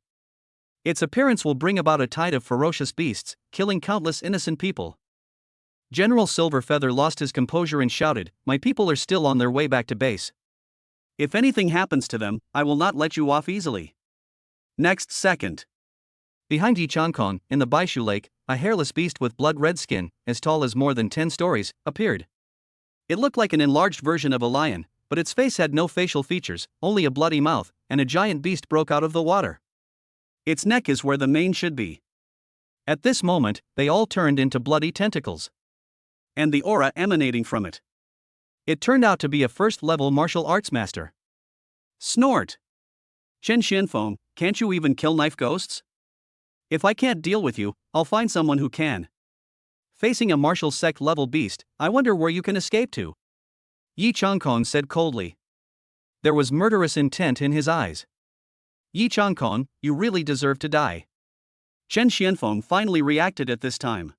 [SPEAKER 1] Its appearance will bring about a tide of ferocious beasts, killing countless innocent people. General Silverfeather lost his composure and shouted, "My people are still on their way back to base.
[SPEAKER 2] If anything happens to them, I will not let you off easily." Next second.
[SPEAKER 1] Behind Yi Changkong, in the Baishu Lake, a hairless beast with blood-red skin, as tall as more than 10 stories, appeared. It looked like an enlarged version of a lion, but its face had no facial features, only a bloody mouth, and a giant beast broke out of the water.
[SPEAKER 2] Its neck is where the mane should be.
[SPEAKER 1] At this moment, they all turned into bloody tentacles.
[SPEAKER 2] And the aura emanating from it.
[SPEAKER 1] It turned out to be a first-level martial arts master.
[SPEAKER 2] Snort. Chen Xianfeng, can't you even kill knife ghosts?
[SPEAKER 1] If I can't deal with you, I'll find someone who can. Facing a martial sect-level beast, I wonder where you can escape to. Yi Changkong said coldly. There was murderous intent in his eyes. Yi Changkong, you really deserve to die.
[SPEAKER 2] Chen Xianfeng finally reacted at this time.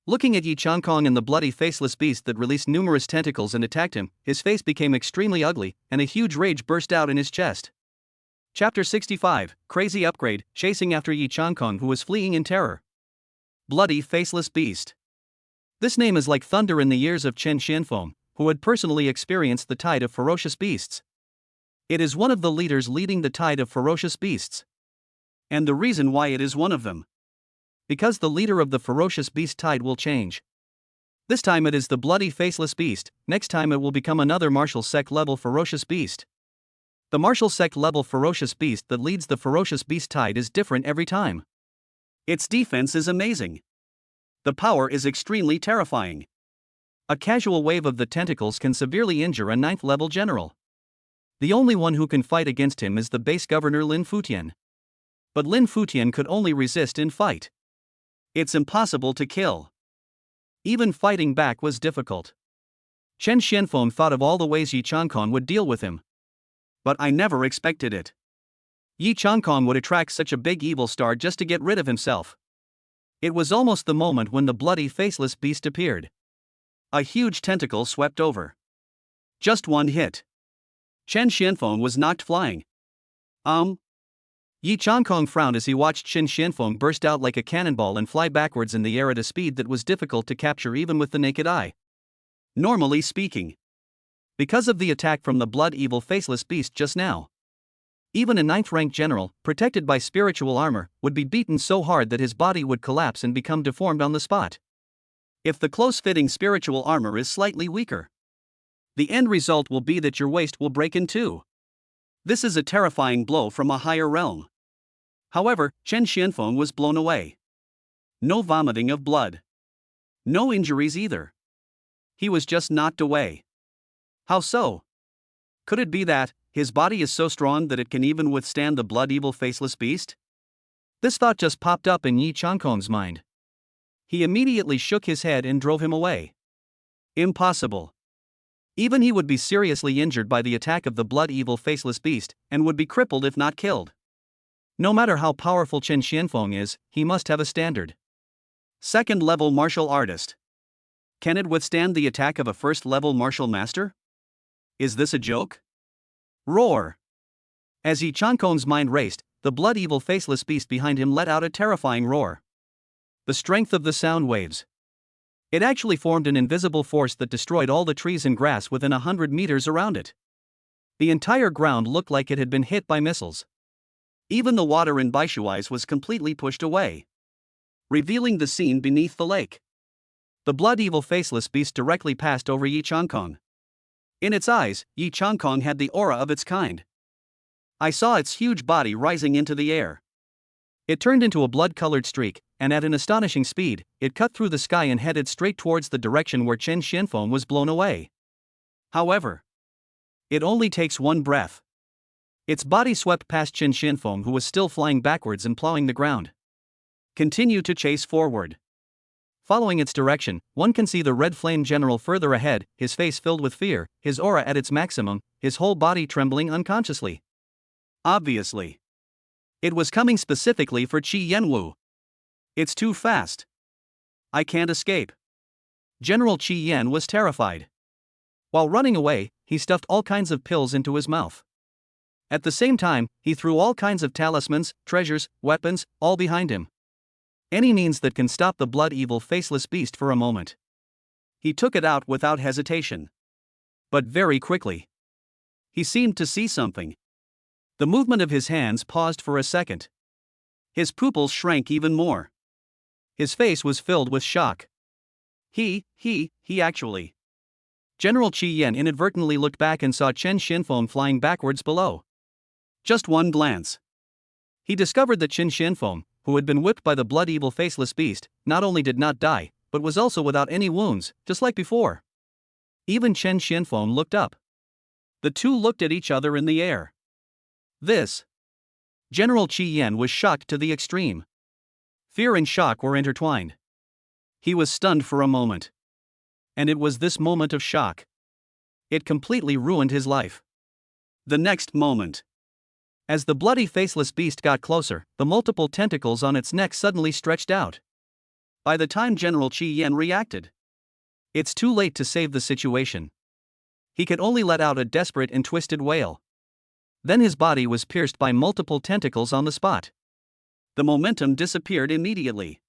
[SPEAKER 1] Looking at Yi Changkong and the bloody faceless beast that released numerous tentacles and attacked him, his face became extremely ugly, and a huge rage burst out in his chest. Chapter 65, Crazy Upgrade, chasing after Yi Changkong who was fleeing in terror. Bloody faceless beast. This name is like thunder in the ears of Chen Xianfeng, who had personally experienced the tide of ferocious beasts. It is one of the leaders leading the tide of ferocious beasts.
[SPEAKER 2] And the reason why it is one of them.
[SPEAKER 1] Because the leader of the ferocious beast tide will change. This time it is the bloody faceless beast, next time it will become another martial sect level ferocious beast. The martial sect level ferocious beast that leads the ferocious beast tide is different every time.
[SPEAKER 2] Its defense is amazing. The power is extremely terrifying.
[SPEAKER 1] A casual wave of the tentacles can severely injure a 9th level general. The only one who can fight against him is the base governor Lin Futian. But Lin Futian could only resist in fight.
[SPEAKER 2] It's impossible to kill.
[SPEAKER 1] Even fighting back was difficult. Chen Xianfeng thought of all the ways Yi Changkong would deal with him.
[SPEAKER 2] But I never expected it.
[SPEAKER 1] Yi Changkong would attract such a big evil star just to get rid of himself. It was almost the moment when the bloody faceless beast appeared.
[SPEAKER 2] A huge tentacle swept over. Just one hit. Chen Xianfeng was knocked flying.
[SPEAKER 1] Yi Changkong frowned as he watched Chen Xianfeng burst out like a cannonball and fly backwards in the air at a speed that was difficult to capture even with the naked eye.
[SPEAKER 2] Normally speaking.
[SPEAKER 1] Because of the attack from the blood-evil faceless beast just now. Even a 9th-rank general, protected by spiritual armor, would be beaten so hard that his body would collapse and become deformed on the spot.
[SPEAKER 2] If the close-fitting spiritual armor is slightly weaker, the end result will be that your waist will break in two. This is a terrifying blow from a higher realm. However, Chen Xianfeng was blown away. No vomiting of blood. No injuries either. He was just knocked away. How so? Could it be that his body is so strong that it can even withstand the blood-evil faceless beast?
[SPEAKER 1] This thought just popped up in Yi Changkong's mind. He immediately shook his head and drove him away.
[SPEAKER 2] Impossible.
[SPEAKER 1] Even he would be seriously injured by the attack of the blood-evil faceless beast, and would be crippled if not killed. No matter how powerful Chen Xianfeng is, he must have a standard.
[SPEAKER 2] 2nd-level martial artist. Can it withstand the attack of a 1st-level martial master? Is this a joke? Roar!
[SPEAKER 1] As Yi Changkong's mind raced, the blood-evil faceless beast behind him let out a terrifying roar. The strength of the sound waves. It actually formed an invisible force that destroyed all the trees and grass within 100 meters around it. The entire ground looked like it had been hit by missiles.
[SPEAKER 2] Even the water in Baishuais was completely pushed away, revealing the scene beneath the lake.
[SPEAKER 1] The blood-evil faceless beast directly passed over Yi Changkong.
[SPEAKER 2] In its eyes, Yi Changkong had the aura of its kind. I saw its huge body rising into the air.
[SPEAKER 1] It turned into a blood-colored streak, and at an astonishing speed, it cut through the sky and headed straight towards the direction where Chen Xianfeng was blown away.
[SPEAKER 2] However,
[SPEAKER 1] it only takes one breath. Its body swept past Chen Xianfeng, who was still flying backwards and plowing the ground.
[SPEAKER 2] Continue to chase forward.
[SPEAKER 1] Following its direction, one can see the red flame general further ahead, his face filled with fear, his aura at its maximum, his whole body trembling unconsciously.
[SPEAKER 2] Obviously. It was coming specifically for Qi Yanwu. It's too fast. I can't escape.
[SPEAKER 1] General Qi Yan was terrified. While running away, he stuffed all kinds of pills into his mouth. At the same time, he threw all kinds of talismans, treasures, weapons, all behind him. Any means that can stop the blood-evil faceless beast for a moment.
[SPEAKER 2] He took it out without hesitation. But very quickly. He seemed to see something. The movement of his hands paused for a second. His pupils shrank even more. His face was filled with shock. He actually. General Qi Yan inadvertently looked back and saw Chen Xianfeng flying backwards below. Just one glance. He discovered that Chen Xianfeng, who had been whipped by the blood-evil faceless beast, not only did not die, but was also without any wounds, just like before. Even Chen Xianfeng looked up. The two looked at each other in the air. This. General Qi Yan was shocked to the extreme. Fear and shock were intertwined. He was stunned for a moment. And it was this moment of shock. It completely ruined his life. The next moment. As the bloody faceless beast got closer, the multiple tentacles on its neck suddenly stretched out. By the time General Qi Yan reacted, it's too late to save the situation. He could only let out a desperate and twisted wail. Then his body was pierced by multiple tentacles on the spot. The momentum disappeared immediately.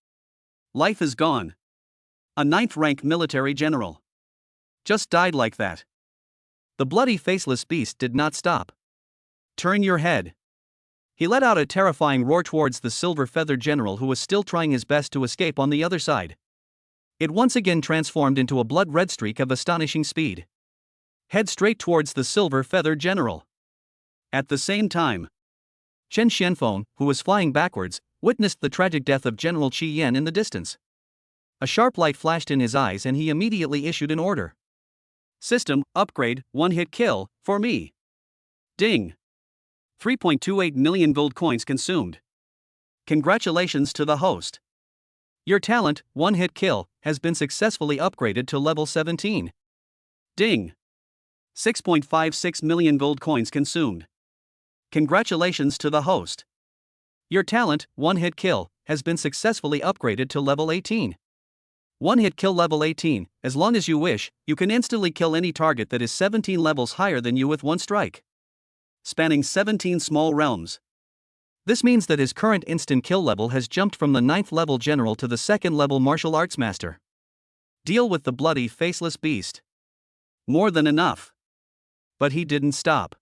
[SPEAKER 2] Life is gone. A 9th-rank military general. Just died like that. The bloody faceless beast did not stop. Turn your head. He let out a terrifying roar towards the silver-feathered general who was still trying his best to escape on the other side. It once again transformed into a blood-red streak of astonishing speed. Head straight towards the silver-feathered general. At the same time, Chen Xianfeng, who was flying backwards, witnessed the tragic death of General Qi Yan in the distance. A sharp light flashed in his eyes and he immediately issued an order. System, upgrade, one-hit kill, for me. Ding. 3.28 million gold coins consumed. Congratulations to the host. Your talent, one-hit kill, has been successfully upgraded to level 17. Ding. 6.56 million gold coins consumed. Congratulations to the host. Your talent, one-hit kill, has been successfully upgraded to level 18. One-hit kill level 18, as long as you wish, you can instantly kill any target that is 17 levels higher than you with one strike. Spanning 17 small realms. This means that his current instant kill level has jumped from the 9th level general to the 2nd level martial arts master. Deal with the bloody faceless beast. More than enough. But he didn't stop.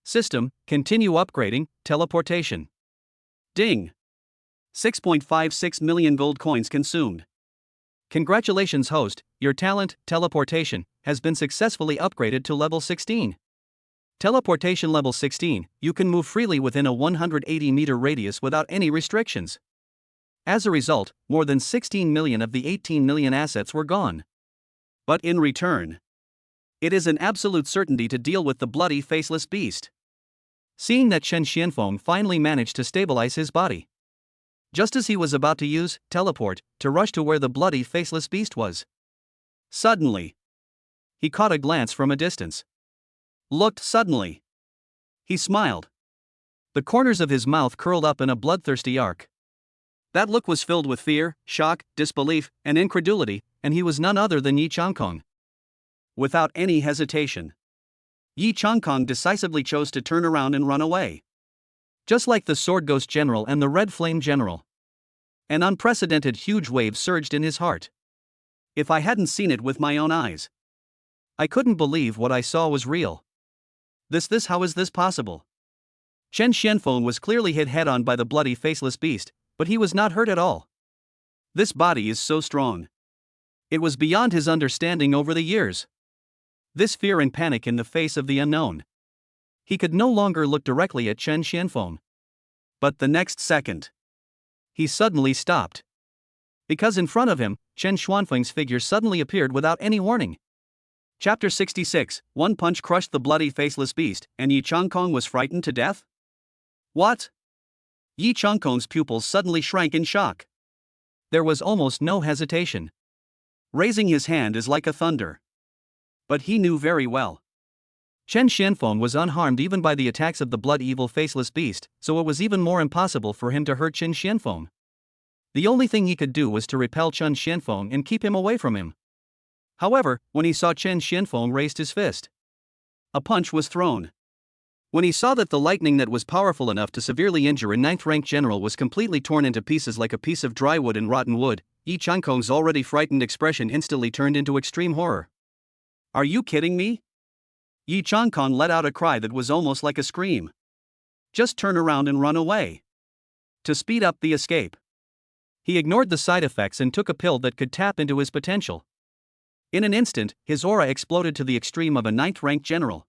[SPEAKER 2] System, continue upgrading, teleportation. Ding. 6.56 million gold coins consumed. Congratulations host, your talent, teleportation, has been successfully upgraded to level 16. Teleportation level 16, you can move freely within a 180-meter radius without any restrictions. As a result, more than 16 million of the 18 million assets were gone. But in return, it is an absolute certainty to deal with the bloody faceless beast. Seeing that Chen Xianfeng finally managed to stabilize his body. Just as he was about to use teleport to rush to where the bloody faceless beast was. Suddenly, he caught a glance from a distance. Looked suddenly. He smiled. The corners of his mouth curled up in a bloodthirsty arc. That look was filled with fear, shock, disbelief, and incredulity, and he was none other than Yi Changkong. Without any hesitation, Yi Changkong decisively chose to turn around and run away. Just like the Sword Ghost General and the Red Flame General. An unprecedented huge wave surged in his heart. If I hadn't seen it with my own eyes, I couldn't believe what I saw was real. How is this possible? Chen Xianfeng was clearly hit head-on by the bloody faceless beast, but he was not hurt at all. This body is so strong. It was beyond his understanding over the years. This fear and panic in the face of the unknown. He could no longer look directly at Chen Xianfeng. But the next second, he suddenly stopped. Because in front of him, Chen Xianfeng's figure suddenly appeared without any warning. Chapter 66, One punch crushed the bloody faceless beast, and Yi Changkong was frightened to death? What? Yi Changkong's pupils suddenly shrank in shock. There was almost no hesitation. Raising his hand is like a thunder. But he knew very well. Chen Xianfeng was unharmed even by the attacks of the blood-evil faceless beast, so it was even more impossible for him to hurt Chen Xianfeng. The only thing he could do was to repel Chen Xianfeng and keep him away from him. However, when he saw Chen Xianfeng raised his fist, a punch was thrown. When he saw that the lightning that was powerful enough to severely injure a 9th-rank general was completely torn into pieces like a piece of dry wood and rotten wood,
[SPEAKER 1] Yi Changkong's already frightened expression instantly turned into extreme horror. Are you kidding me? Yi Changkong let out a cry that was almost like a scream. Just turn around and run away. To speed up the escape. He ignored the side effects and took a pill that could tap into his potential. In an instant, his aura exploded to the extreme of a 9th-ranked general.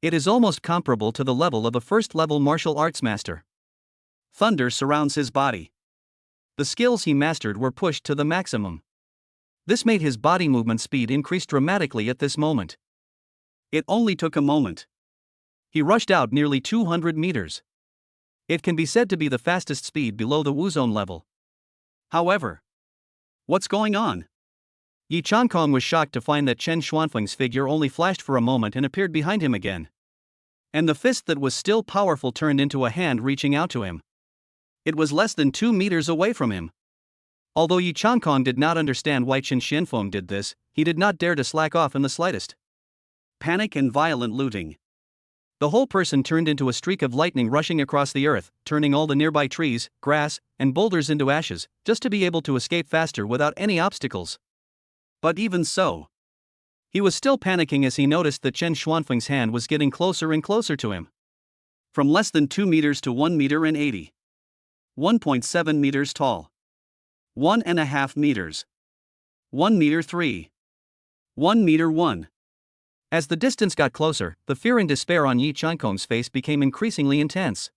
[SPEAKER 1] It is almost comparable to the level of a first-level martial arts master. Thunder surrounds his body. The skills he mastered were pushed to the maximum. This made his body movement speed increase dramatically at this moment. It only took a moment. He rushed out nearly 200 meters. It can be said to be the fastest speed below the Wu Zone level. However, what's going on? Yi Changkong was shocked to find that Chen Xuanfeng's figure only flashed for a moment and appeared behind him again. And the fist that was still powerful turned into a hand reaching out to him. It was less than 2 meters away from him. Although Yi Changkong did not understand why Chen Xianfeng did this, he did not dare to slack off in the slightest. Panic and violent looting. The whole person turned into a streak of lightning rushing across the earth, turning all the nearby trees, grass, and boulders into ashes, just to be able to escape faster without any obstacles. But even so, he was still panicking as he noticed that Chen Xuanfeng's hand was getting closer and closer to him. From less than 2 meters to 1 meter and 80. 1.7 meters tall. 1.5 meters. 1 meter 3. 1 meter 1. As the distance got closer, the fear and despair on Yi Changkong's face became increasingly intense.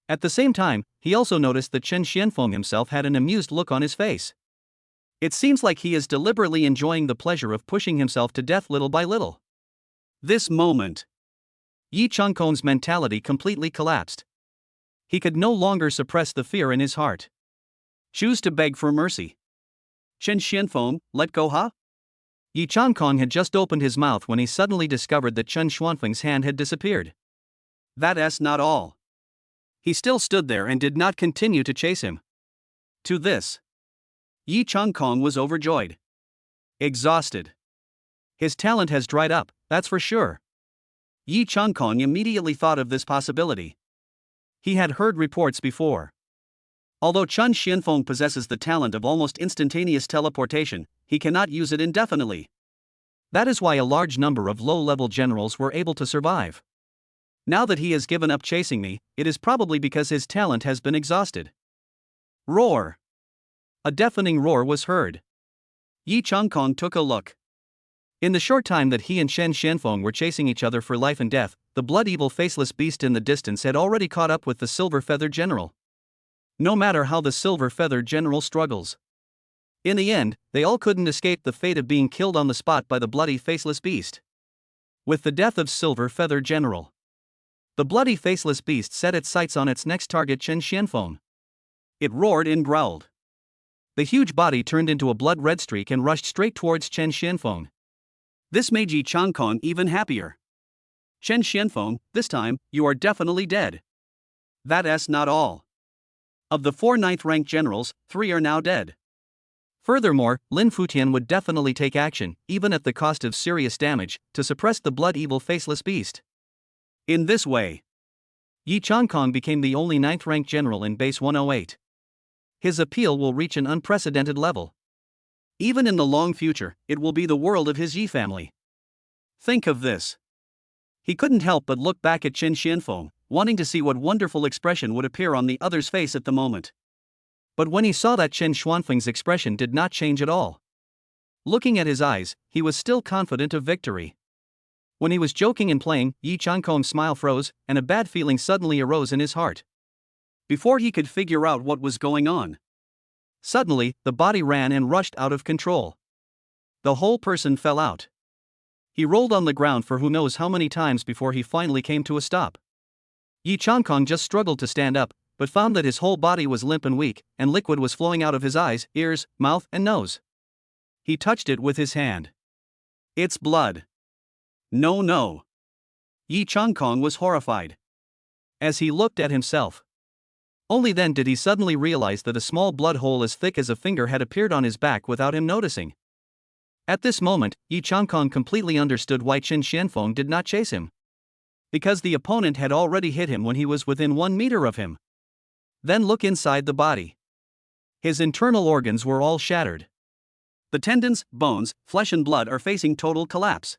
[SPEAKER 1] At the same time, he also noticed that Chen Xianfeng himself had an amused look on his face. It seems like he is deliberately enjoying the pleasure of pushing himself to death little by little. This moment, Yi Changkong's mentality completely collapsed. He could no longer suppress the fear in his heart. Choose to beg for mercy. Chen Xianfeng, let go, huh? Yi Changkong had just opened his mouth when he suddenly discovered that Chen Xuanfeng's hand had disappeared. That's not all. He still stood there and did not continue to chase him. To this, Yi Changkong was overjoyed. Exhausted. His talent has dried up, that's for sure. Yi Changkong immediately thought of this possibility. He had heard reports before. Although Chen Xianfeng possesses the talent of almost instantaneous teleportation, he cannot use it indefinitely. That is why a large number of low-level generals were able to survive. Now that he has given up chasing me, it is probably because his talent has been exhausted. Roar! A deafening roar was heard. Yi Changkong took a look. In the short time that he and Chen Xianfeng were chasing each other for life and death, the blood-evil faceless beast in the distance had already caught up with the silver-feathered general. No matter how the silver-feathered general struggles, in the end, they all couldn't escape the fate of being killed on the spot by the bloody faceless beast. With the death of silver-feathered general, the bloody faceless beast set its sights on its next target, Chen Xianfeng. It roared and growled. The huge body turned into a blood-red streak and rushed straight towards Chen Xianfeng. This made Yi Changkong even happier. Chen Xianfeng, this time, you are definitely dead. That's not all. Of the 4 9th-ranked generals, 3 are now dead. Furthermore, Lin Futian would definitely take action, even at the cost of serious damage, to suppress the blood-evil faceless beast. In this way, Yi Changkong became the only 9th-ranked general in Base 108. His appeal will reach an unprecedented level. Even in the long future, it will be the world of his Yi family. Think of this. He couldn't help but look back at Chen Xianfeng, wanting to see what wonderful expression would appear on the other's face at the moment. But when he saw that Chen Xuanfeng's expression did not change at all. Looking at his eyes, he was still confident of victory. When he was joking and playing, Yi Changkong's smile froze, and a bad feeling suddenly arose in his heart. Before he could figure out what was going on, suddenly, the body ran and rushed out of control. The whole person fell out. He rolled on the ground for who knows how many times before he finally came to a stop. Yi Changkong just struggled to stand up, but found that his whole body was limp and weak, and liquid was flowing out of his eyes, ears, mouth, and nose. He touched it with his hand. It's blood. No. Yi Changkong was horrified. As he looked at himself, only then did he suddenly realize that a small blood hole as thick as a finger had appeared on his back without him noticing. At this moment, Yi Changkong completely understood why Chen Xianfeng did not chase him. Because the opponent had already hit him when he was within 1 meter of him. Then look inside the body. His internal organs were all shattered. The tendons, bones, flesh and blood are facing total collapse.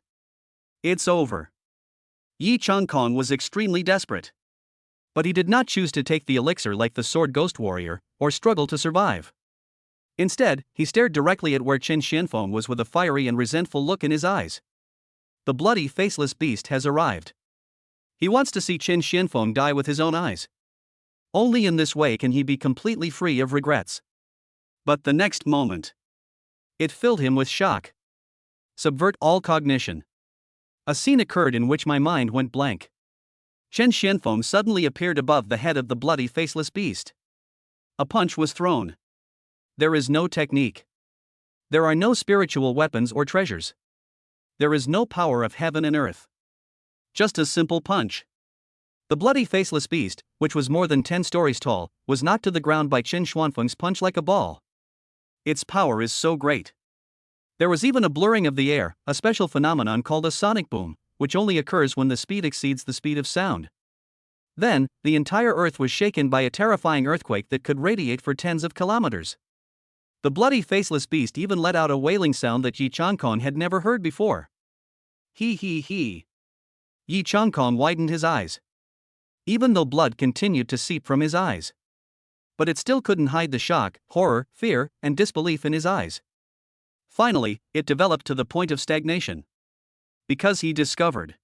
[SPEAKER 1] It's over. Yi Changkong was extremely desperate. But he did not choose to take the elixir like the sword ghost warrior, or struggle to survive. Instead, he stared directly at where Qin Xianfeng was with a fiery and resentful look in his eyes. The bloody faceless beast has arrived. He wants to see Qin Xianfeng die with his own eyes. Only in this way can he be completely free of regrets. But the next moment, it filled him with shock. Subvert all cognition. A scene occurred in which my mind went blank. Qin Xianfeng suddenly appeared above the head of the bloody faceless beast. A punch was thrown. There is no technique. There are no spiritual weapons or treasures. There is no power of heaven and earth. Just a simple punch. The bloody faceless beast, which was more than 10 stories tall, was knocked to the ground by Qin Xianfeng's punch like a ball. Its power is so great. There was even a blurring of the air, a special phenomenon called a sonic boom, which only occurs when the speed exceeds the speed of sound. Then, the entire earth was shaken by a terrifying earthquake that could radiate for tens of kilometers. The bloody faceless beast even let out a wailing sound that Yi Changkong had never heard before. He. Yi Changkong widened his eyes. Even though blood continued to seep from his eyes. But it still couldn't hide the shock, horror, fear, and disbelief in his eyes. Finally, it developed to the point of stagnation. Because he discovered.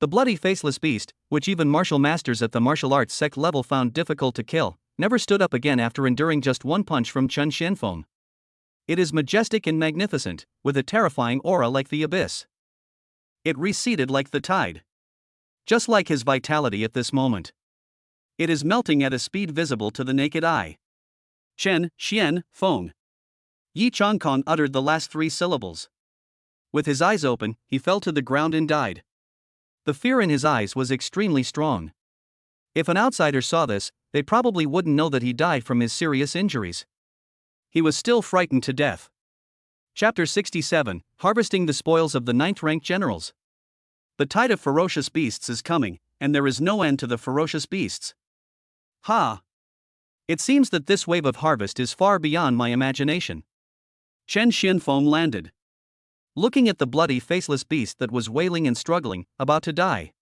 [SPEAKER 1] The bloody faceless beast, which even martial masters at the martial arts sect level found difficult to kill, never stood up again after enduring just one punch from Qin Xianfeng. It is majestic and magnificent, with a terrifying aura like the abyss. It receded like the tide. Just like his vitality at this moment. It is melting at a speed visible to the naked eye. Qin Xianfeng. Yi Changkong uttered the last 3 syllables. With his eyes open, he fell to the ground and died. The fear in his eyes was extremely strong. If an outsider saw this, they probably wouldn't know that he died from his serious injuries. He was still frightened to death. Chapter 67, Harvesting the Spoils of the 9th-ranked Generals. The tide of ferocious beasts is coming, and there is no end to the ferocious beasts. Ha! It seems that this wave of harvest is far beyond my imagination. Qin Xianfeng landed. Looking at the bloody faceless beast that was wailing and struggling, about to die.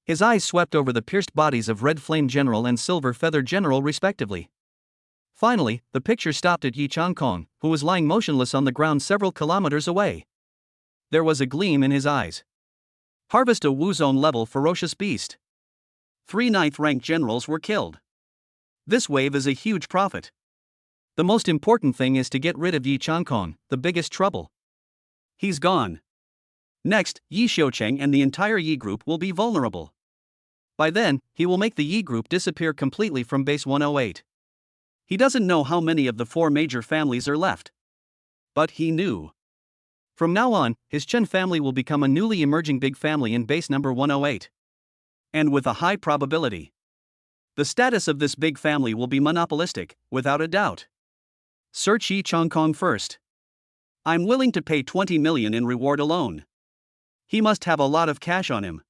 [SPEAKER 1] His eyes swept over the pierced bodies of Red Flame General and Silver Feather General respectively. Finally, the picture stopped at Yi Changkong, who was lying motionless on the ground several kilometers away. There was a gleam in his eyes. Harvest a Wuzone-level ferocious beast. 3 9th-ranked generals were killed. This wave is a huge profit. The most important thing is to get rid of Yi Changkong, the biggest trouble. He's gone. Next, Yi Xiucheng and the entire Yi group will be vulnerable. By then, he will make the Yi group disappear completely from base 108. He doesn't know how many of the 4 major families are left. But he knew. From now on, his Chen family will become a newly emerging big family in base number 108. And with a high probability. The status of this big family will be monopolistic, without a doubt. Search Yi Changkong first. I'm willing to pay 20 million in reward alone. He must have a lot of cash on him.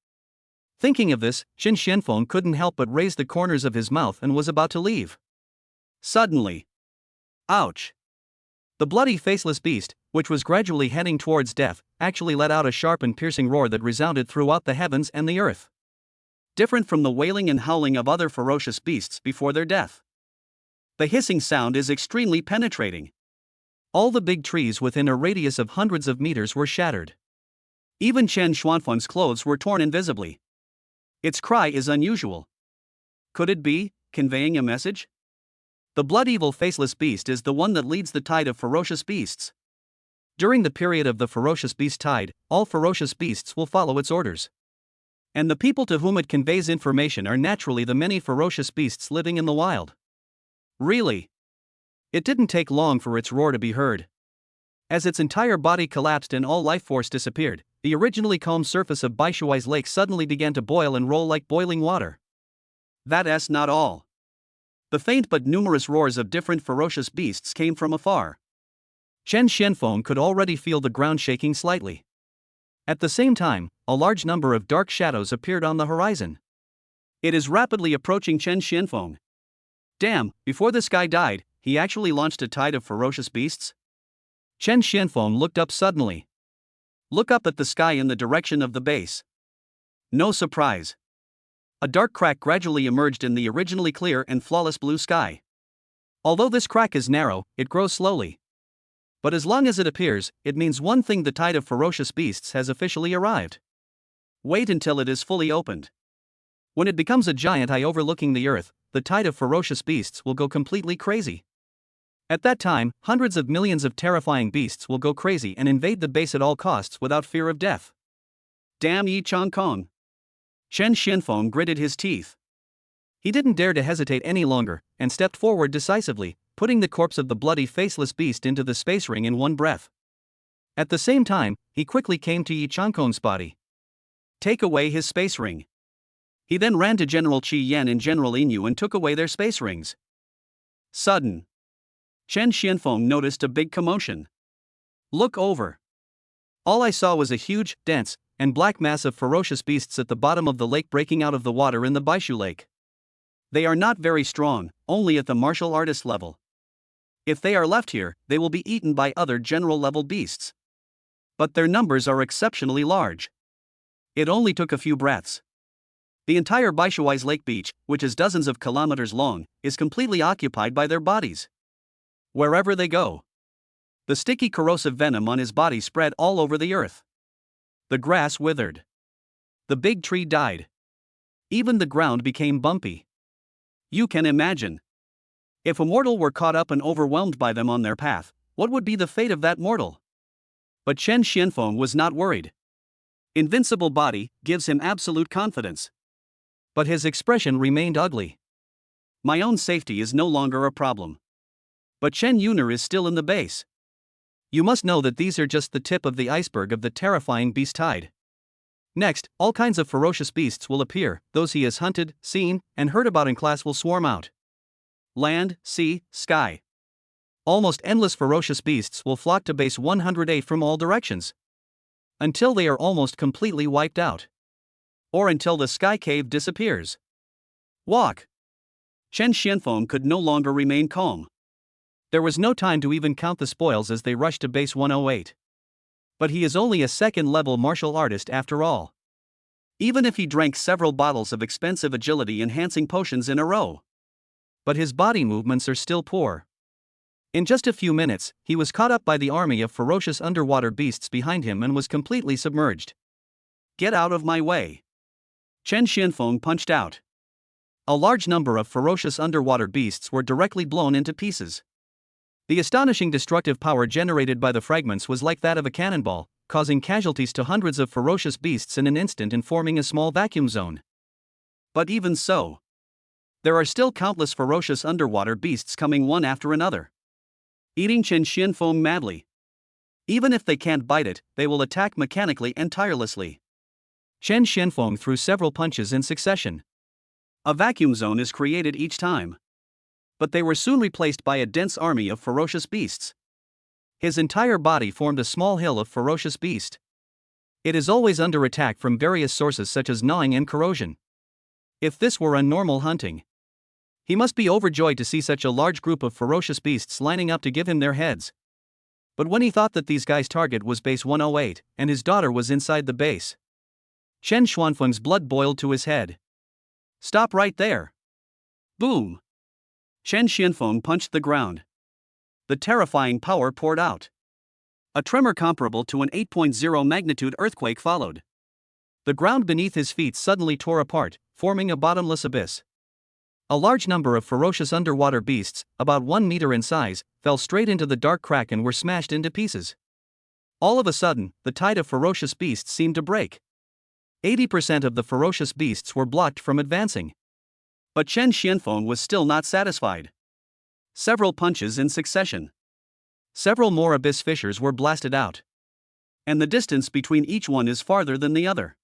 [SPEAKER 1] Thinking of this, Qin Xianfeng couldn't help but raise the corners of his mouth and was about to leave. Suddenly. Ouch! The bloody faceless beast, which was gradually heading towards death, actually let out a sharp and piercing roar that resounded throughout the heavens and the earth. Different from the wailing and howling of other ferocious beasts before their death. The hissing sound is extremely penetrating. All the big trees within a radius of hundreds of meters were shattered. Even Qin Xianfeng's clothes were torn invisibly. Its cry is unusual. Could it be conveying a message? The blood-evil faceless beast is the one that leads the tide of ferocious beasts. During the period of the ferocious beast tide, all ferocious beasts will follow its orders. And the people to whom it conveys information are naturally the many ferocious beasts living in the wild. Really? It didn't take long for its roar to be heard. As its entire body collapsed and all life force disappeared, the originally calm surface of Baishuai's lake suddenly began to boil and roll like boiling water. That's not all. The faint but numerous roars of different ferocious beasts came from afar. Qin Xianfeng could already feel the ground shaking slightly. At the same time, a large number of dark shadows appeared on the horizon. It is rapidly approaching Qin Xianfeng. Damn, before this guy died, he actually launched a tide of ferocious beasts? Chen Xianfeng looked up suddenly. Look up at the sky in the direction of the base. No surprise. A dark crack gradually emerged in the originally clear and flawless blue sky. Although this crack is narrow, it grows slowly. But as long as it appears, it means one thing: the tide of ferocious beasts has officially arrived. Wait until it is fully opened. When it becomes a giant eye overlooking the earth, the tide of ferocious beasts will go completely crazy. At that time, hundreds of millions of terrifying beasts will go crazy and invade the base at all costs without fear of death. Damn Yi Changkong! Chen Xianfeng gritted his teeth. He didn't dare to hesitate any longer, and stepped forward decisively, putting the corpse of the bloody faceless beast into the space ring in one breath. At the same time, he quickly came to Yi Changkong's body. Take away his space ring. He then ran to General Qi Yan and General Inyu and took away their space rings. Sudden. Chen Xianfeng noticed a big commotion. Look over. All I saw was a huge, dense, and black mass of ferocious beasts at the bottom of the lake breaking out of the water in the Baishu Lake. They are not very strong, only at the martial artist level. If they are left here, they will be eaten by other general-level beasts. But their numbers are exceptionally large. It only took a few breaths. The entire Baishuai's lake beach, which is dozens of kilometers long, is completely occupied by their bodies. Wherever they go, the sticky corrosive venom on his body spread all over the earth. The grass withered. The big tree died. Even the ground became bumpy. You can imagine. If a mortal were caught up and overwhelmed by them on their path, what would be the fate of that mortal? But Chen Xianfeng was not worried. Invincible body gives him absolute confidence. But his expression remained ugly. My own safety is no longer a problem. But Chen Yuner is still in the base. You must know that these are just the tip of the iceberg of the terrifying beast tide. Next, all kinds of ferocious beasts will appear. Those he has hunted, seen, and heard about in class will swarm out. Land, sea, sky. Almost endless ferocious beasts will flock to base 108 from all directions. Until they are almost completely wiped out. Or until the sky cave disappears. Walk! Chen Xianfeng could no longer remain calm. There was no time to even count the spoils as they rushed to base 108. But he is only a second-level martial artist after all. Even if he drank several bottles of expensive agility-enhancing potions in a row. But his body movements are still poor. In just a few minutes, he was caught up by the army of ferocious underwater beasts behind him and was completely submerged. Get out of my way! Chen Xianfeng punched out. A large number of ferocious underwater beasts were directly blown into pieces. The astonishing destructive power generated by the fragments was like that of a cannonball, causing casualties to hundreds of ferocious beasts in an instant and forming a small vacuum zone. But even so, there are still countless ferocious underwater beasts coming one after another, eating Chen Xianfeng madly. Even if they can't bite it, they will attack mechanically and tirelessly. Chen Xianfeng threw several punches in succession. A vacuum zone is created each time. But they were soon replaced by a dense army of ferocious beasts. His entire body formed a small hill of ferocious beast. It is always under attack from various sources such as gnawing and corrosion. If this were a normal hunting, he must be overjoyed to see such a large group of ferocious beasts lining up to give him their heads. But when he thought that these guys' target was base 108, and his daughter was inside the base, Chen Xianfeng's blood boiled to his head. Stop right there! Boom! Chen Xianfeng punched the ground. The terrifying power poured out. A tremor comparable to an 8.0 magnitude earthquake followed. The ground beneath his feet suddenly tore apart, forming a bottomless abyss. A large number of ferocious underwater beasts, about 1 meter in size, fell straight into the dark crack and were smashed into pieces. All of a sudden, the tide of ferocious beasts seemed to break. 80% of the ferocious beasts were blocked from advancing. But Chen Xianfeng was still not satisfied. Several punches in succession. Several more abyss fissures were blasted out. And the distance between each one is farther than the other.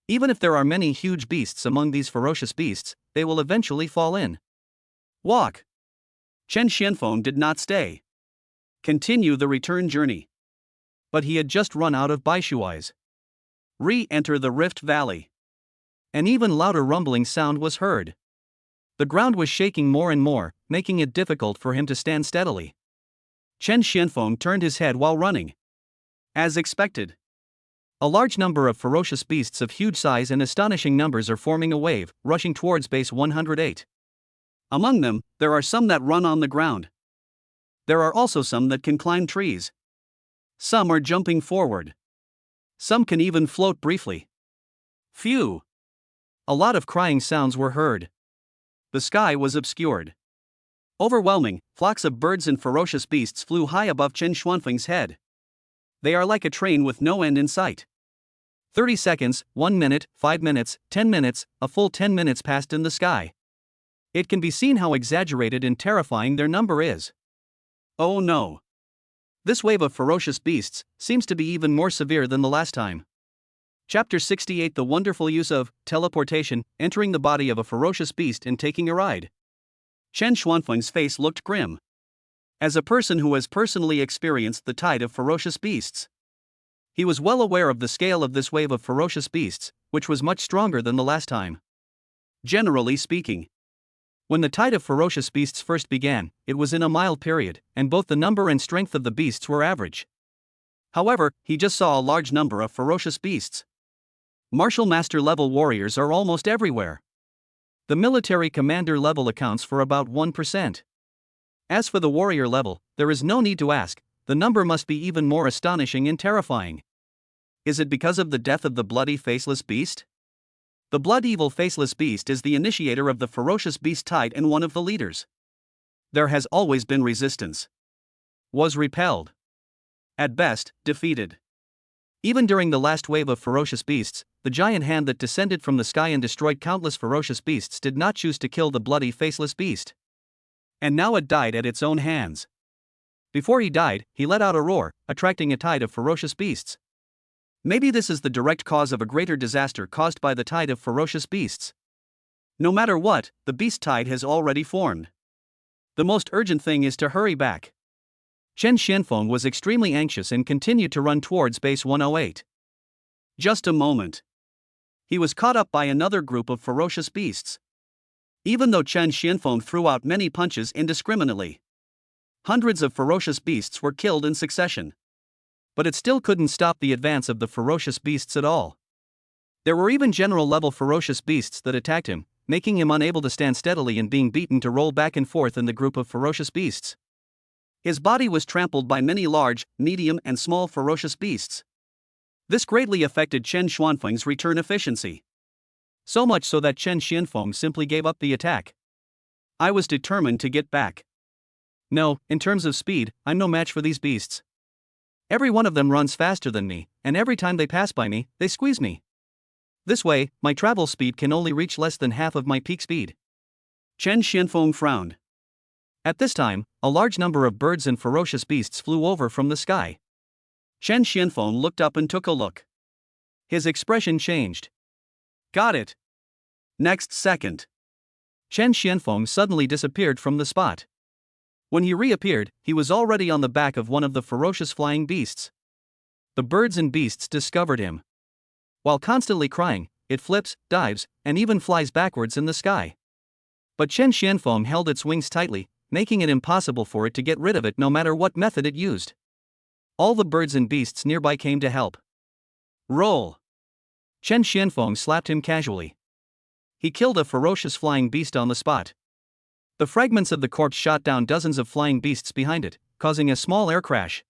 [SPEAKER 1] Even if there are many huge beasts among these ferocious beasts, they will eventually fall in. Walk! Chen Xianfeng did not stay. Continue the return journey. But he had just run out of Baishuais. Re-enter the Rift Valley. An even louder rumbling sound was heard. The ground was shaking more and more, making it difficult for him to stand steadily. Chen Xianfeng turned his head while running. As expected, a large number of ferocious beasts of huge size and astonishing numbers are forming a wave, rushing towards base 108. Among them, there are some that run on the ground. There are also some that can climb trees. Some are jumping forward. Some can even float briefly. Phew! A lot of crying sounds were heard. The sky was obscured. Overwhelming, flocks of birds and ferocious beasts flew high above Chen Xuanfeng's head. They are like a train with no end in sight. 30 seconds, 1 minute, 5 minutes, 10 minutes, a full 10 minutes passed in the sky. It can be seen how exaggerated and terrifying their number is. Oh no! This wave of ferocious beasts seems to be even more severe than the last time. Chapter 68: The wonderful use of teleportation, entering the body of a ferocious beast and taking a ride. Chen Xuanfeng's face looked grim. As a person who has personally experienced the tide of ferocious beasts, he was well aware of the scale of this wave of ferocious beasts, which was much stronger than the last time. Generally speaking, when the tide of ferocious beasts first began, it was in a mild period, and both the number and strength of the beasts were average. However, he just saw a large number of ferocious beasts. Martial master level warriors are almost everywhere. The military commander level accounts for about 1%. As for the warrior level, there is no need to ask, the number must be even more astonishing and terrifying. Is it because of the death of the bloody faceless beast? The blood evil faceless beast is the initiator of the ferocious beast tide and one of the leaders. There has always been resistance. Was repelled. At best, defeated. Even during the last wave of ferocious beasts, the giant hand that descended from the sky and destroyed countless ferocious beasts did not choose to kill the bloody faceless beast. And now it died at its own hands. Before he died, he let out a roar, attracting a tide of ferocious beasts. Maybe this is the direct cause of a greater disaster caused by the tide of ferocious beasts. No matter what, the beast tide has already formed. The most urgent thing is to hurry back. Chen Xianfeng was extremely anxious and continued to run towards base 108. Just a moment. He was caught up by another group of ferocious beasts. Even though Chen Xianfeng threw out many punches indiscriminately, hundreds of ferocious beasts were killed in succession. But it still couldn't stop the advance of the ferocious beasts at all. There were even general-level ferocious beasts that attacked him, making him unable to stand steadily and being beaten to roll back and forth in the group of ferocious beasts. His body was trampled by many large, medium and small ferocious beasts. This greatly affected Chen Xuanfeng's return efficiency. So much so that Chen Xianfeng simply gave up the attack. I was determined to get back. No, in terms of speed, I'm no match for these beasts. Every one of them runs faster than me, and every time they pass by me, they squeeze me. This way, my travel speed can only reach less than half of my peak speed. Chen Xianfeng frowned. At this time, a large number of birds and ferocious beasts flew over from the sky. Chen Xianfeng looked up and took a look. His expression changed. Got it. Next second, Chen Xianfeng suddenly disappeared from the spot. When he reappeared, he was already on the back of one of the ferocious flying beasts. The birds and beasts discovered him. While constantly crying, it flips, dives, and even flies backwards in the sky. But Chen Xianfeng held its wings tightly, making it impossible for it to get rid of it no matter what method it used. All the birds and beasts nearby came to help. Roll! Chen Xianfeng slapped him casually. He killed a ferocious flying beast on the spot. The fragments of the corpse shot down dozens of flying beasts behind it, causing a small air crash.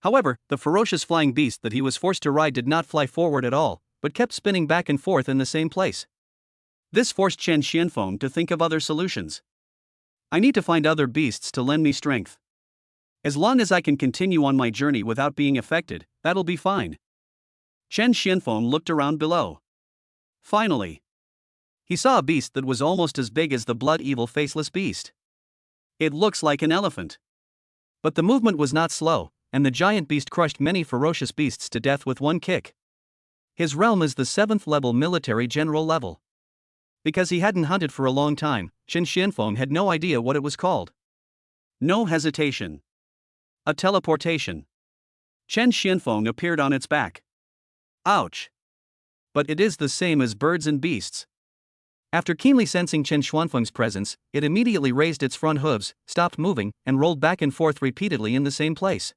[SPEAKER 1] However, the ferocious flying beast that he was forced to ride did not fly forward at all, but kept spinning back and forth in the same place. This forced Chen Xianfeng to think of other solutions. I need to find other beasts to lend me strength. As long as I can continue on my journey without being affected, that'll be fine. Chen Xianfeng looked around below. Finally, he saw a beast that was almost as big as the blood-evil faceless beast. It looks like an elephant. But the movement was not slow, and the giant beast crushed many ferocious beasts to death with one kick. His realm is the 7th level military general level. Because he hadn't hunted for a long time, Chen Xianfeng had no idea what it was called. No hesitation. A teleportation. Chen Xianfeng appeared on its back. Ouch! But it is the same as birds and beasts. After keenly sensing Chen Xuanfeng's presence, it immediately raised its front hooves, stopped moving, and rolled back and forth repeatedly in the same place.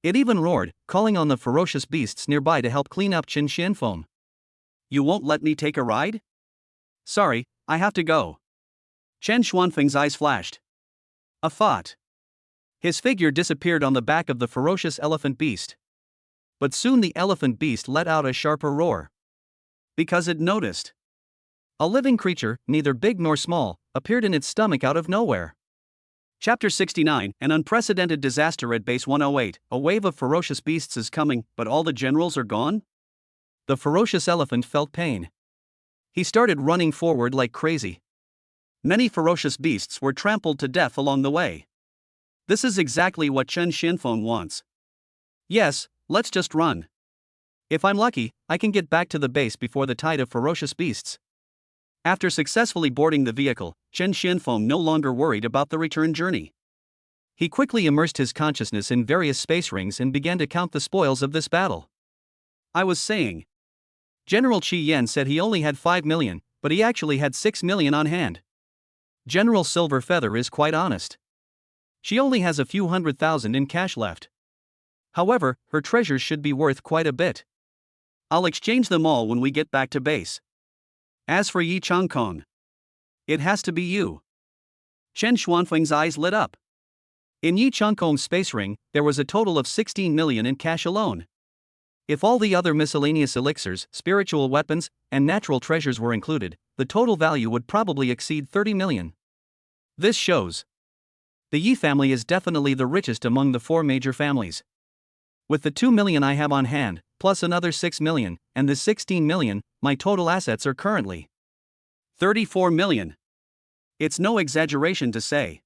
[SPEAKER 1] It even roared, calling on the ferocious beasts nearby to help clean up Chen Xianfeng.
[SPEAKER 2] You won't let me take a ride? Sorry, I have to go. Chen Xuanfeng's eyes flashed. A thought.
[SPEAKER 1] His figure disappeared on the back of the ferocious elephant beast. But soon the elephant beast let out a sharper roar.
[SPEAKER 2] Because it noticed.
[SPEAKER 1] A living creature, neither big nor small, appeared in its stomach out of nowhere.
[SPEAKER 2] Chapter 69, An unprecedented disaster at Base 108. A wave of ferocious beasts is coming, but all the generals are gone?
[SPEAKER 1] The ferocious elephant felt pain. He started running forward like crazy.
[SPEAKER 2] Many ferocious beasts were trampled to death along the way. This is exactly what Chen Xianfeng wants.
[SPEAKER 1] Yes, let's just run. If I'm lucky, I can get back to the base before the tide of ferocious beasts.
[SPEAKER 2] After successfully boarding the vehicle, Chen Xianfeng no longer worried about the return journey.
[SPEAKER 1] He quickly immersed his consciousness in various space rings and began to count the spoils of this battle.
[SPEAKER 2] I was saying.
[SPEAKER 1] General Qi Yan said he only had 5 million, but he actually had 6 million on hand. General Silver Feather is quite honest. She only has a few 100,000 in cash left. However, her treasures should be worth quite a bit.
[SPEAKER 2] I'll exchange them all when we get back to base. As for Yi Changkong, it has to be you. Chen Xuanfeng's eyes lit up.
[SPEAKER 1] In Yi Changkong's space ring, there was a total of 16 million in cash alone. If all the other miscellaneous elixirs, spiritual weapons, and natural treasures were included, the total value would probably exceed 30 million. This shows the Yi family is definitely the richest among the 4 major families. With the 2 million I have on hand, plus another 6 million, and the 16 million, my total assets are currently
[SPEAKER 2] 34 million. It's no exaggeration to say.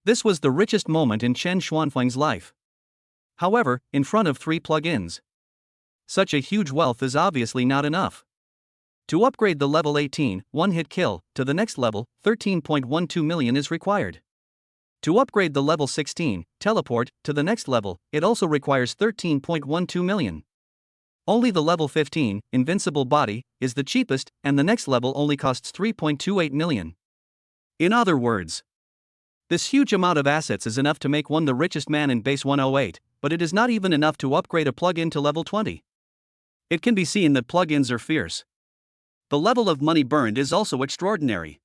[SPEAKER 1] This was the richest moment in Chen Xuanfeng's life. However, in front of 3 plugins, such a huge wealth is obviously not enough. To upgrade the level 18, one-hit kill, to the next level, 13.12 million is required. To upgrade the level 16, teleport, to the next level, it also requires 13.12 million. Only the level 15, invincible body, is the cheapest, and the next level only costs 3.28 million.
[SPEAKER 2] In other words,
[SPEAKER 1] this huge amount of assets is enough to make one the richest man in base 108, but it is not even enough to upgrade a plugin to level 20.
[SPEAKER 2] It can be seen that plugins are fierce. The level of money burned is also extraordinary.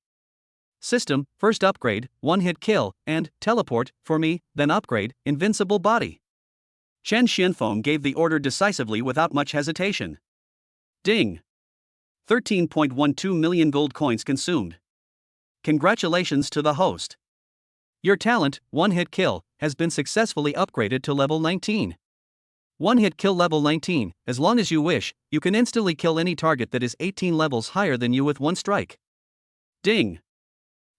[SPEAKER 1] System, first upgrade, one-hit kill, and teleport, for me, then upgrade, invincible body.
[SPEAKER 2] Chen Xianfeng gave the order decisively without much hesitation. Ding! 13.12 million gold coins consumed. Congratulations to the host.
[SPEAKER 1] Your talent, one-hit kill, has been successfully upgraded to level 19. One-hit kill level 19, as long as you wish, you can instantly kill any target that is 18 levels higher than you with one strike.
[SPEAKER 2] Ding!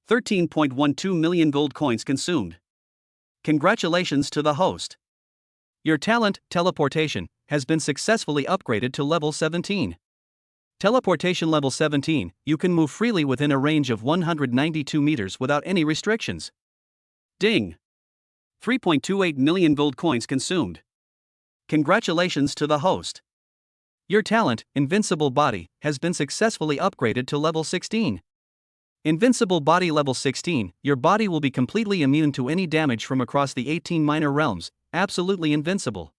[SPEAKER 2] 13.12 million gold coins consumed. Congratulations to the host.
[SPEAKER 1] Your talent, teleportation, has been successfully upgraded to level 17. Teleportation level 17, you can move freely within a range of 192 meters without any restrictions.
[SPEAKER 2] Ding! 3.28 million gold coins consumed. Congratulations to the host.
[SPEAKER 1] Your talent, invincible body, has been successfully upgraded to level 16. Invincible body level 16, your body will be completely immune to any damage from across the 18 minor realms, absolutely invincible.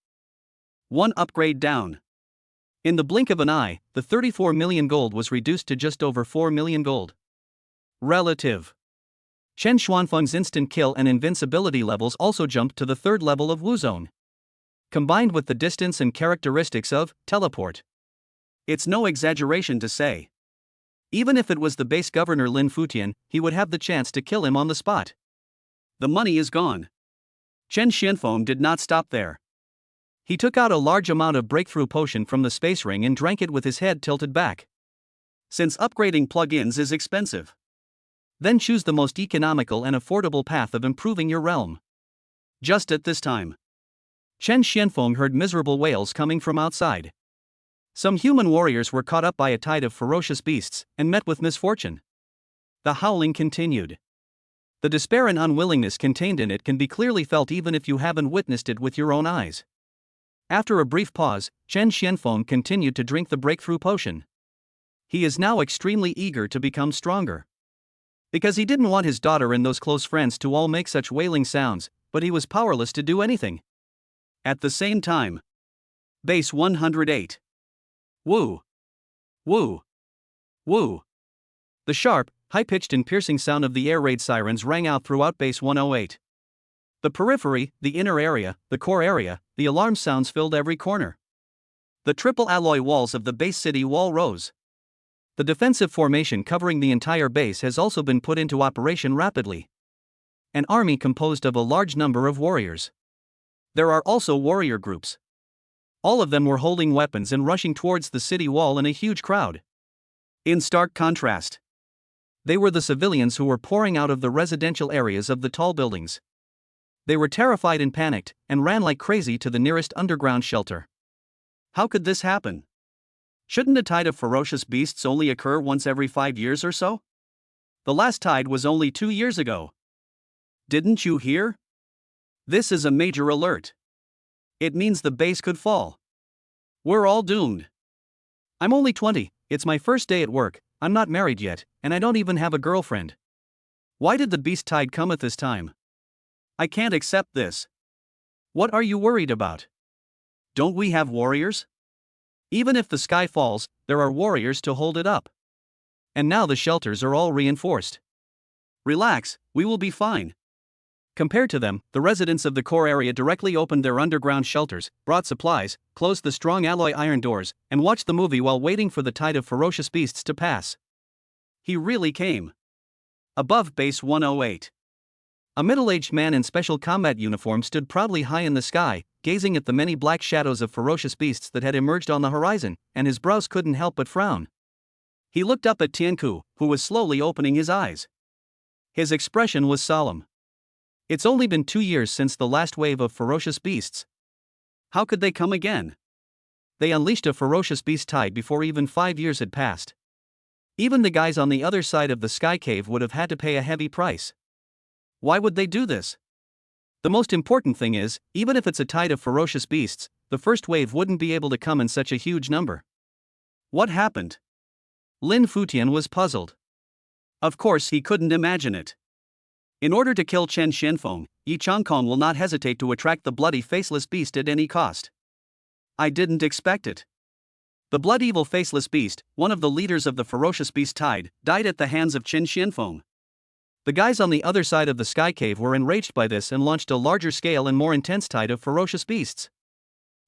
[SPEAKER 2] 1 upgrade down.
[SPEAKER 1] In the blink of an eye, the 34 million gold was reduced to just over 4 million gold. Relative. Chen Xuanfeng's instant kill and invincibility levels also jumped to the 3rd level of Wu Zone. Combined with the distance and characteristics of teleport,
[SPEAKER 2] it's no exaggeration to say.
[SPEAKER 1] Even if it was the base governor Lin Futian, he would have the chance to kill him on the spot.
[SPEAKER 2] The money is gone. Chen Xianfeng did not stop there.
[SPEAKER 1] He took out a large amount of breakthrough potion from the space ring and drank it with his head tilted back.
[SPEAKER 2] Since upgrading plugins is expensive,
[SPEAKER 1] then choose the most economical and affordable path of improving your realm.
[SPEAKER 2] Just at this time,
[SPEAKER 1] Chen Xianfeng heard miserable wails coming from outside. Some human warriors were caught up by a tide of ferocious beasts and met with misfortune. The howling continued. The despair and unwillingness contained in it can be clearly felt even if you haven't witnessed it with your own eyes. After a brief pause, Chen Xianfeng continued to drink the breakthrough potion. He is now extremely eager to become stronger. Because he didn't want his daughter and those close friends to all make such wailing sounds, but he was powerless to do anything. At the same time. Base 108. Woo. Woo. Woo. The sharp, high-pitched and piercing sound of the air raid sirens rang out throughout Base 108. The periphery, the inner area, the core area, the alarm sounds filled every corner. The triple alloy walls of the base city wall rose. The defensive formation covering the entire base has also been put into operation rapidly. An army composed of a large number of warriors. There are also warrior groups. All of them were holding weapons and rushing towards the city wall in a huge crowd. In stark contrast, they were the civilians who were pouring out of the residential areas of the tall buildings. They were terrified and panicked, and ran like crazy to the nearest underground shelter. How could this happen? Shouldn't a tide of ferocious beasts only occur once every 5 years or so? The last tide was only 2 years ago. Didn't you hear? This is a major alert. It means the base could fall. We're all doomed. I'm only 20, it's my first day at work, I'm not married yet, and I don't even have a girlfriend. Why did the beast tide come at this time? I can't accept this. What are you worried about? Don't we have warriors? Even if the sky falls, there are warriors to hold it up. And now the shelters are all reinforced. Relax, we will be fine. Compared to them, the residents of the core area directly opened their underground shelters, brought supplies, closed the strong alloy iron doors, and watched the movie while waiting for the tide of ferocious beasts to pass. He really came. Above Base 108. A middle-aged man in special combat uniform stood proudly high in the sky, gazing at the many black shadows of ferocious beasts that had emerged on the horizon, and his brows couldn't help but frown. He looked up at Tianku, who was slowly opening his eyes. His expression was solemn. It's only been 2 years since the last wave of ferocious beasts. How could they come again? They unleashed a ferocious beast tide before even 5 years had passed. Even the guys on the other side of the sky cave would have had to pay a heavy price. Why would they do this? The most important thing is, even if it's a tide of ferocious beasts, the first wave wouldn't be able to come in such a huge number. What happened? Lin Futian was puzzled. Of course he couldn't imagine it. In order to kill Chen Xianfeng, Yi Changkong will not hesitate to attract the bloody faceless beast at any cost. I didn't expect it. The blood evil faceless beast, one of the leaders of the ferocious beast tide, died at the hands of Chen Xianfeng. The guys on the other side of the sky cave were enraged by this and launched a larger scale and more intense tide of ferocious beasts.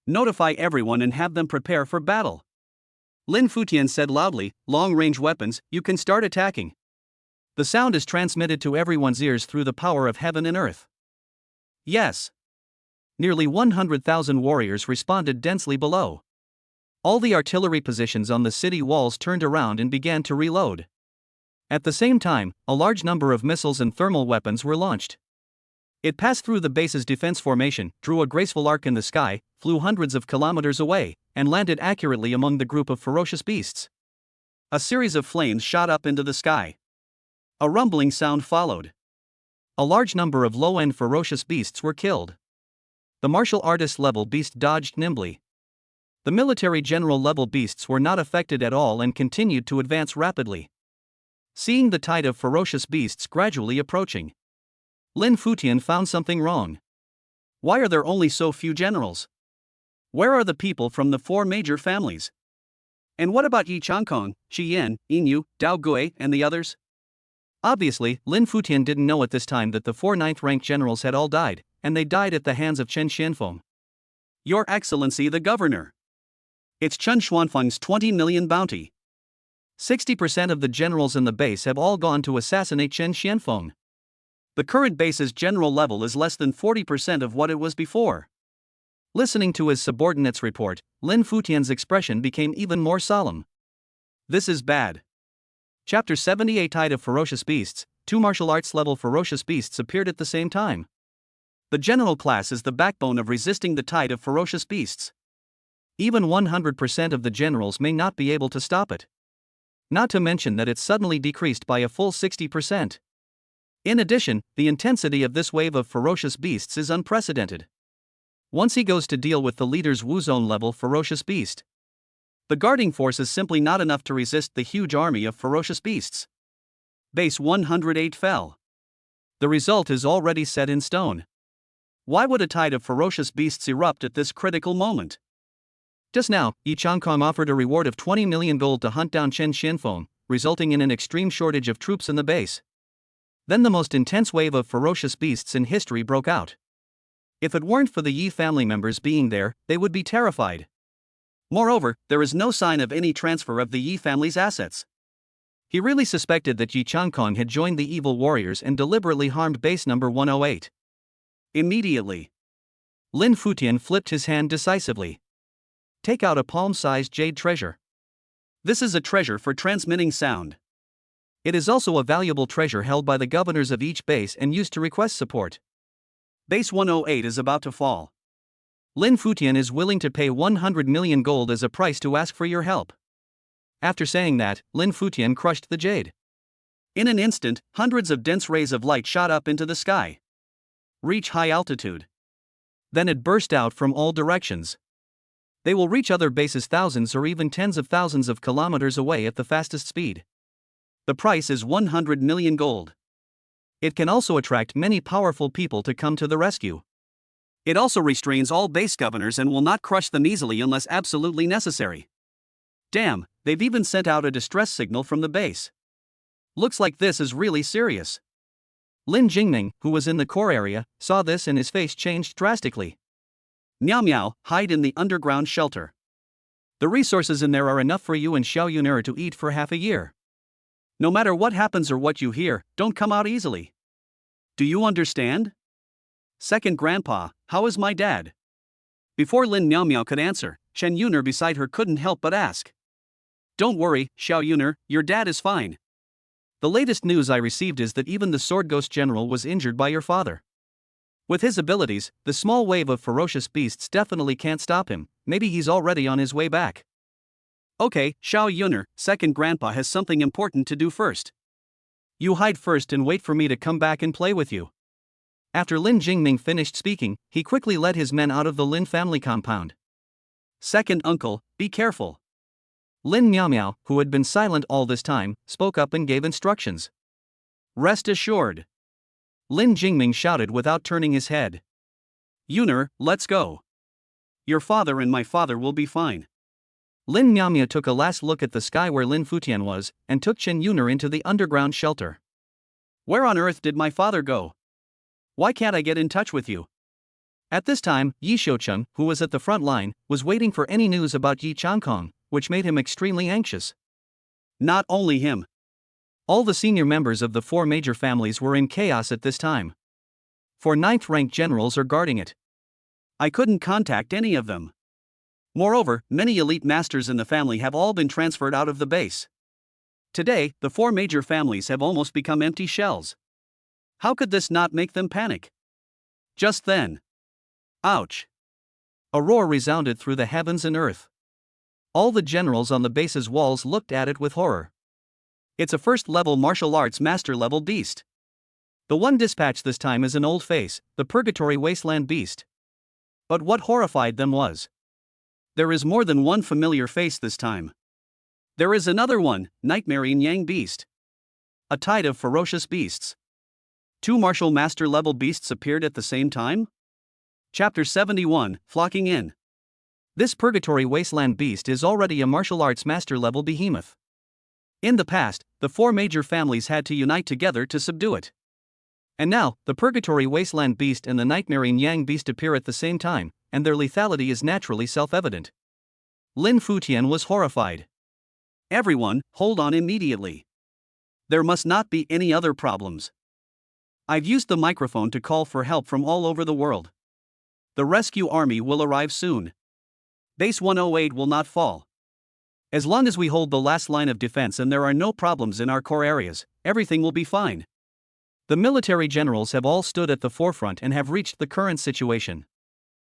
[SPEAKER 1] Notify everyone and have them prepare for battle. Lin Futian said loudly, long-range weapons, you can start attacking. The sound is transmitted to everyone's ears through the power of heaven and earth. Yes. Nearly 100,000 warriors responded densely below. All the artillery positions on the city walls turned around and began to reload. At the same time, a large number of missiles and thermal weapons were launched. It passed through the base's defense formation, drew a graceful arc in the sky, flew hundreds of kilometers away, and landed accurately among the group of ferocious beasts. A series of flames shot up into the sky. A rumbling sound followed. A large number of low-end ferocious beasts were killed. The martial artist-level beast dodged nimbly. The military general-level beasts were not affected at all and continued to advance rapidly. Seeing the tide of ferocious beasts gradually approaching, Lin Futian found something wrong. Why are there only so few generals? Where are the people from the 4 major families? And what about Yi Changkong, Shi Yan, Yin Dao Gui, and the others? Obviously, Lin Futian didn't know at this time that the 4 ninth-ranked generals had all died, and they died at the hands of Chen Xianfeng. Your Excellency the Governor. It's Chen Xuanfeng's 20 million bounty. 60% of the generals in the base have all gone to assassinate Chen Xianfeng. The current base's general level is less than 40% of what it was before. Listening to his subordinate's report, Lin Futian's expression became even more solemn. This is bad. Chapter 78 Tide of Ferocious Beasts. 2 martial arts level ferocious beasts appeared at the same time. The general class is the backbone of resisting the tide of ferocious beasts. Even 100% of the generals may not be able to stop it. Not to mention that it's suddenly decreased by a full 60%. In addition, the intensity of this wave of ferocious beasts is unprecedented. Once he goes to deal with the leader's Wu Zone level ferocious beast,
[SPEAKER 2] The guarding force is simply not enough to resist the huge army of ferocious beasts. Base 108 fell. The result is already set in stone. Why would a tide of ferocious beasts erupt at this critical moment?
[SPEAKER 1] Just now, Yi Changkong offered a reward of 20 million gold to hunt down Chen Xianfeng, resulting in an extreme shortage of troops in the base. Then the most intense wave of ferocious beasts in history broke out. If it weren't for the Yi family members being there, they would be terrified. Moreover, there is no sign of any transfer of the Yi family's assets. He really suspected that Yi Changkong had joined the evil warriors and deliberately harmed base number 108.
[SPEAKER 2] Immediately,
[SPEAKER 1] Lin Futian flipped his hand decisively. Take out a palm-sized jade treasure.
[SPEAKER 2] This is a treasure for transmitting sound.
[SPEAKER 1] It is also a valuable treasure held by the governors of each base and used to request support.
[SPEAKER 2] Base 108 is about to fall.
[SPEAKER 1] Lin Futian is willing to pay 100 million gold as a price to ask for your help. After saying that, Lin Futian crushed the jade.
[SPEAKER 2] In an instant, hundreds of dense rays of light shot up into the sky. Reach high altitude.
[SPEAKER 1] Then it burst out from all directions. They will reach other bases thousands or even tens of thousands of kilometers away at the fastest speed.
[SPEAKER 2] The price is 100 million gold.
[SPEAKER 1] It can also attract many powerful people to come to the rescue.
[SPEAKER 2] It also restrains all base governors and will not crush them easily unless absolutely necessary. Damn, they've even sent out a distress signal from the base. Looks like this is really serious.
[SPEAKER 1] Lin Jingming, who was in the core area, saw this and his face changed drastically.
[SPEAKER 2] Miao Miao, hide in the underground shelter.
[SPEAKER 1] The resources in there are enough for you and Xiao Yuner to eat for half a year.
[SPEAKER 2] No matter what happens or what you hear, don't come out easily. Do you understand? Second Grandpa, how is my dad? Before Lin Miao Miao could answer, Chen Yuner beside her couldn't help but ask. Don't worry, Xiao Yuner, your dad is fine.
[SPEAKER 1] The latest news I received is that even the Sword Ghost General was injured by your father. With his abilities, the small wave of ferocious beasts definitely can't stop him. Maybe he's already on his way back.
[SPEAKER 2] Okay, Xiao Yuner, second grandpa has something important to do first.
[SPEAKER 1] You hide first and wait for me to come back and play with you. After Lin Jingming finished speaking, he quickly led his men out of the Lin family compound.
[SPEAKER 2] Second uncle, be careful.
[SPEAKER 1] Lin Miao Miao, who had been silent all this time, spoke up and gave instructions.
[SPEAKER 2] Rest assured.
[SPEAKER 1] Lin Jingming shouted without turning his head.
[SPEAKER 2] Yuner, let's go. Your father and my father will be fine.
[SPEAKER 1] Lin Miao Miao took a last look at the sky where Lin Futian was, and took Chen Yuner into the underground shelter.
[SPEAKER 2] Where on earth did my father go? Why can't I get in touch with you?
[SPEAKER 1] At this time, Yi Shoucheng, who was at the front line, was waiting for any news about Yi Changkong, which made him extremely anxious.
[SPEAKER 2] Not only him.
[SPEAKER 1] All the senior members of the four major families were in chaos at this time. 4 ninth-ranked generals are guarding it.
[SPEAKER 2] I couldn't contact any of them. Moreover, many elite masters in the family have all been transferred out of the base. Today, the 4 major families have almost become empty shells. How could this not make them panic? Just then. Ouch.
[SPEAKER 1] A roar resounded through the heavens and earth. All the generals on the base's walls looked at it with horror.
[SPEAKER 2] It's a first-level martial arts master-level beast.
[SPEAKER 1] The one dispatched this time is an old face, the Purgatory Wasteland beast.
[SPEAKER 2] But what horrified them was, there is more than one familiar face this time. There is another one, Nightmare Yang beast. A tide of ferocious beasts. 2 martial master-level beasts appeared at the same time? Chapter 71, Flocking In.
[SPEAKER 1] This Purgatory Wasteland beast is already a martial arts master-level behemoth. In the past, the 4 major families had to unite together to subdue it. And now, the Purgatory Wasteland beast and the Nightmare Yang beast appear at the same time, and their lethality is naturally self-evident. Lin Futian was horrified.
[SPEAKER 2] Everyone, hold on immediately. There must not be any other problems. I've used the microphone to call for help from all over the world. The rescue army will arrive soon. Base 108 will not fall. As long as we hold the last line of defense and there are no problems in our core areas, everything will be fine.
[SPEAKER 1] The military generals have all stood at the forefront and have reached the current situation.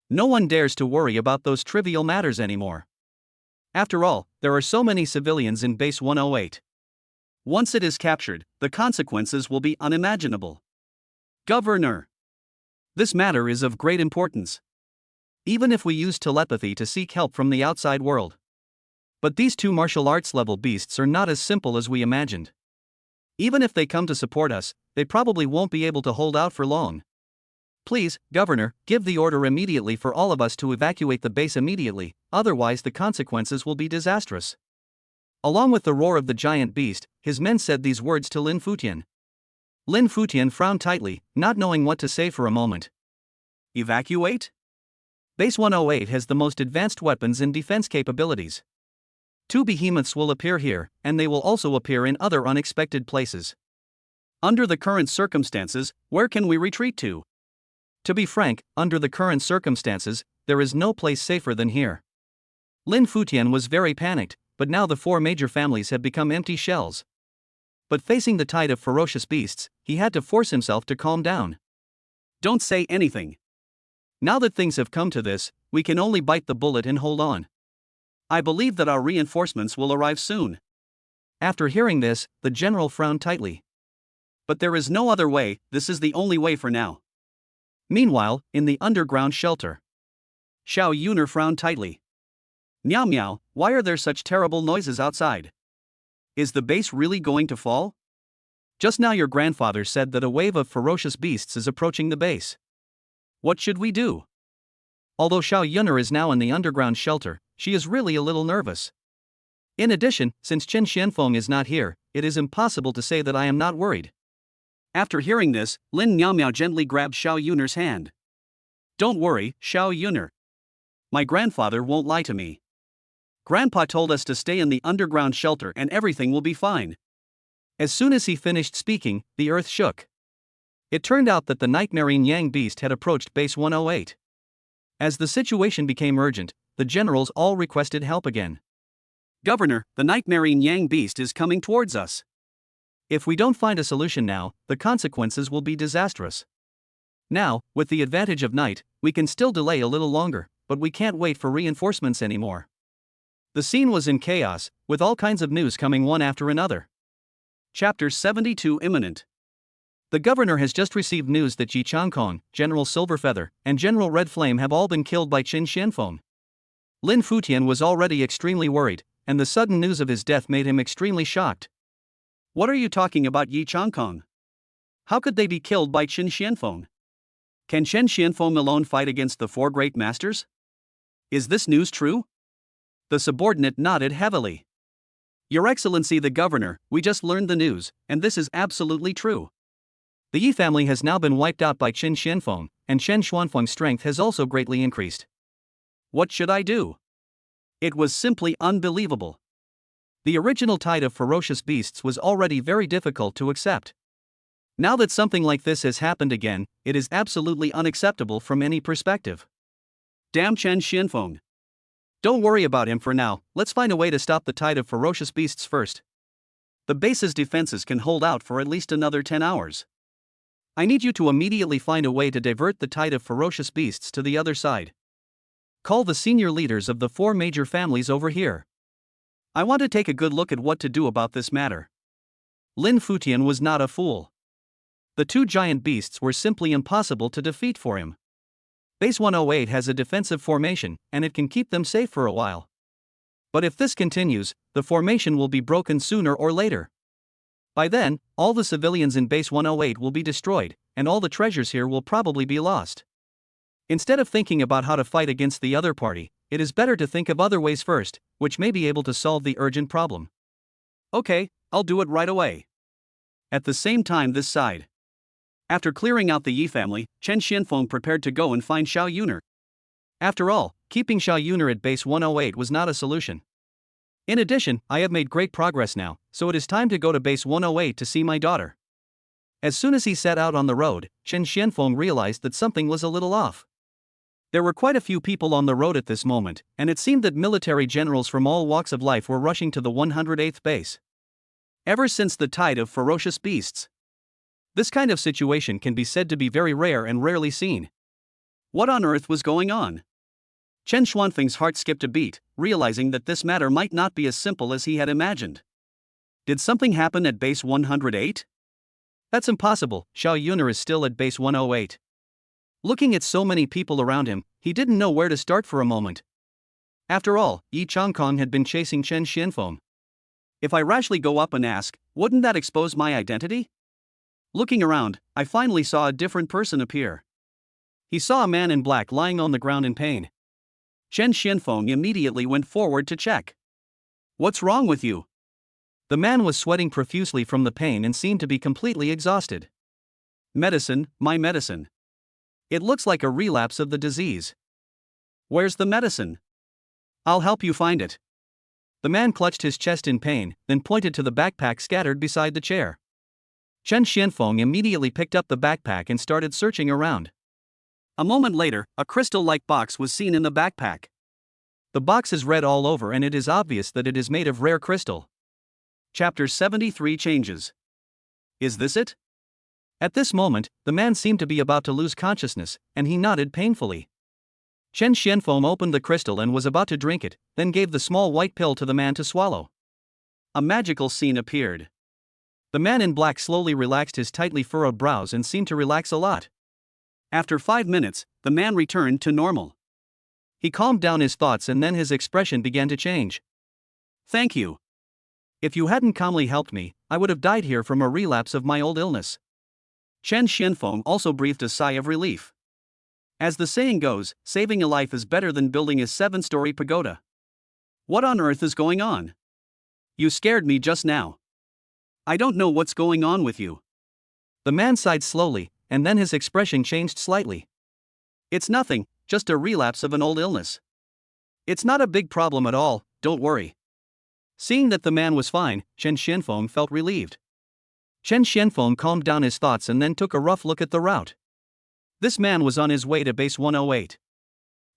[SPEAKER 1] No one dares to worry about those trivial matters anymore. After all, there are so many civilians in Base 108.
[SPEAKER 2] Once it is captured, the consequences will be unimaginable. Governor. This matter is of great importance.
[SPEAKER 1] Even if we use telepathy to seek help from the outside world. But these two martial arts level beasts are not as simple as we imagined. Even if they come to support us, they probably won't be able to hold out for long. Please, Governor, give the order immediately for all of us to evacuate the base immediately, otherwise the consequences will be disastrous. Along with the roar of the giant beast, his men said these words to Lin Futian. Lin Futian frowned tightly, not knowing what to say for a moment.
[SPEAKER 2] Evacuate?
[SPEAKER 1] Base 108 has the most advanced weapons and defense capabilities. Two behemoths will appear here, and they will also appear in other unexpected places.
[SPEAKER 2] Under the current circumstances, where can we retreat to?
[SPEAKER 1] To be frank, under the current circumstances, there is no place safer than here. Lin Futian was very panicked, but now the four major families have become empty shells. But facing the tide of ferocious beasts, he had to force himself to calm down.
[SPEAKER 2] Don't say anything.
[SPEAKER 1] Now that things have come to this, we can only bite the bullet and hold on.
[SPEAKER 2] I believe that our reinforcements will arrive soon.
[SPEAKER 1] After hearing this, the general frowned tightly.
[SPEAKER 2] But there is no other way, this is the only way for now.
[SPEAKER 1] Meanwhile, in the underground shelter,
[SPEAKER 2] Xiao Yuner frowned tightly. Meow meow, why are there such terrible noises outside? Is the base really going to fall?
[SPEAKER 1] Just now your grandfather said that a wave of ferocious beasts is approaching the base.
[SPEAKER 2] What should we do?
[SPEAKER 1] Although Xiao Yuner is now in the underground shelter, she is really a little nervous. In addition, since Chen Xianfeng is not here, it is impossible to say that I am not worried.
[SPEAKER 2] After hearing this, Lin Miao Miao gently grabbed Xiao Yuner's hand. Don't worry, Xiao Yuner. My grandfather won't lie to me. Grandpa told us to stay in the underground shelter and everything will be fine.
[SPEAKER 1] As soon as he finished speaking, the earth shook. It turned out that the nightmarine Yang beast had approached base 108. As the situation became urgent, the generals all requested help again.
[SPEAKER 2] Governor, the nightmarine Yang beast is coming towards us.
[SPEAKER 1] If we don't find a solution now, the consequences will be disastrous. Now, with the advantage of night, we can still delay a little longer, but we can't wait for reinforcements anymore. The scene was in chaos, with all kinds of news coming one after another.
[SPEAKER 2] Chapter 72 imminent.
[SPEAKER 1] The governor has just received news that Ji Changkong, General Silverfeather, and General Red Flame have all been killed by Qin Xianfeng. Lin Futian was already extremely worried, and the sudden news of his death made him extremely shocked.
[SPEAKER 2] What are you talking about, Yi Changkong? How could they be killed by Qin Xianfeng? Can Chen Xianfeng alone fight against the four great masters? Is this news true?
[SPEAKER 1] The subordinate nodded heavily.
[SPEAKER 2] Your Excellency the Governor, we just learned the news, and this is absolutely true.
[SPEAKER 1] The Yi family has now been wiped out by Qin Xianfeng, and Chen Xuanfeng's strength has also greatly increased.
[SPEAKER 2] What should I do? It was simply unbelievable.
[SPEAKER 1] The original tide of ferocious beasts was already very difficult to accept. Now that something like this has happened again, it is absolutely unacceptable from any perspective.
[SPEAKER 2] Damn Chen Xianfeng.
[SPEAKER 1] Don't worry about him for now, let's find a way to stop the tide of ferocious beasts first.
[SPEAKER 2] The base's defenses can hold out for at least another 10 hours.
[SPEAKER 1] I need you to immediately find a way to divert the tide of ferocious beasts to the other side. Call the senior leaders of the four major families over here.
[SPEAKER 2] I want to take a good look at what to do about this matter.
[SPEAKER 1] Lin Futian was not a fool. The two giant beasts were simply impossible to defeat for him. Base 108 has a defensive formation, and it can keep them safe for a while. But if this continues, the formation will be broken sooner or later. By then, all the civilians in Base 108 will be destroyed, and all the treasures here will probably be lost. Instead of thinking about how to fight against the other party, it is better to think of other ways first, which may be able to solve the urgent problem.
[SPEAKER 2] Okay, I'll do it right away. At the same time this side. After clearing out the Yi family, Chen Xianfeng prepared to go and find Xiao Yuner.
[SPEAKER 1] After all, keeping Xiao Yuner at Base 108 was not a solution. In addition, I have made great progress now, so it is time to go to Base 108 to see my daughter. As soon as he set out on the road, Chen Xianfeng realized that something was a little off. There were quite a few people on the road at this moment, and it seemed that military generals from all walks of life were rushing to the 108th base. Ever since the tide of ferocious beasts, this kind of situation can be said to be very rare and rarely seen.
[SPEAKER 2] What on earth was going on? Chen Xuanfeng's heart skipped a beat, realizing that this matter might not be as simple as he had imagined. Did something happen at Base 108?
[SPEAKER 1] That's impossible, Xiao Yuner is still at Base 108. Looking at so many people around him, he didn't know where to start for a moment. After all, Yi Changkong had been chasing Chen Xianfeng. If I rashly go up and ask, wouldn't that expose my identity? Looking around, I finally saw a different person appear. He saw a man in black lying on the ground in pain. Chen Xianfeng immediately went forward to check. What's wrong with you? The man was sweating profusely from the pain and seemed to be completely exhausted. Medicine, my medicine. It looks like a relapse of the disease. Where's the medicine? I'll help you find it. The man clutched his chest in pain, then pointed to the backpack scattered beside the chair. Chen Xianfeng immediately picked up the backpack and started searching around. A moment later, a crystal-like box was seen in the backpack. The box is red all over and it is obvious that it is made of rare crystal. Chapter 73 changes. Is this it? At this moment, the man seemed to be about to lose consciousness, and he nodded painfully. Chen Xianfeng opened the crystal and was about to drink it, then gave the small white pill to the man to swallow. A magical scene appeared. The man in black slowly relaxed his tightly furrowed brows and seemed to relax a lot. After 5 minutes, the man returned to normal. He calmed down his thoughts and then his expression began to change. Thank you. If you hadn't calmly helped me, I would have died here from a relapse of my old illness. Chen Xianfeng also breathed a sigh of relief. As the saying goes, saving a life is better than building a 7-story pagoda. What on earth is going on? You scared me just now. I don't know what's going on with you. The man sighed slowly, and then his expression changed slightly. It's nothing, just a relapse of an old illness. It's not a big problem at all, don't worry. Seeing that the man was fine, Chen Xianfeng felt relieved. Chen Xianfeng calmed down his thoughts and then took a rough look at the route. This man was on his way to base 108.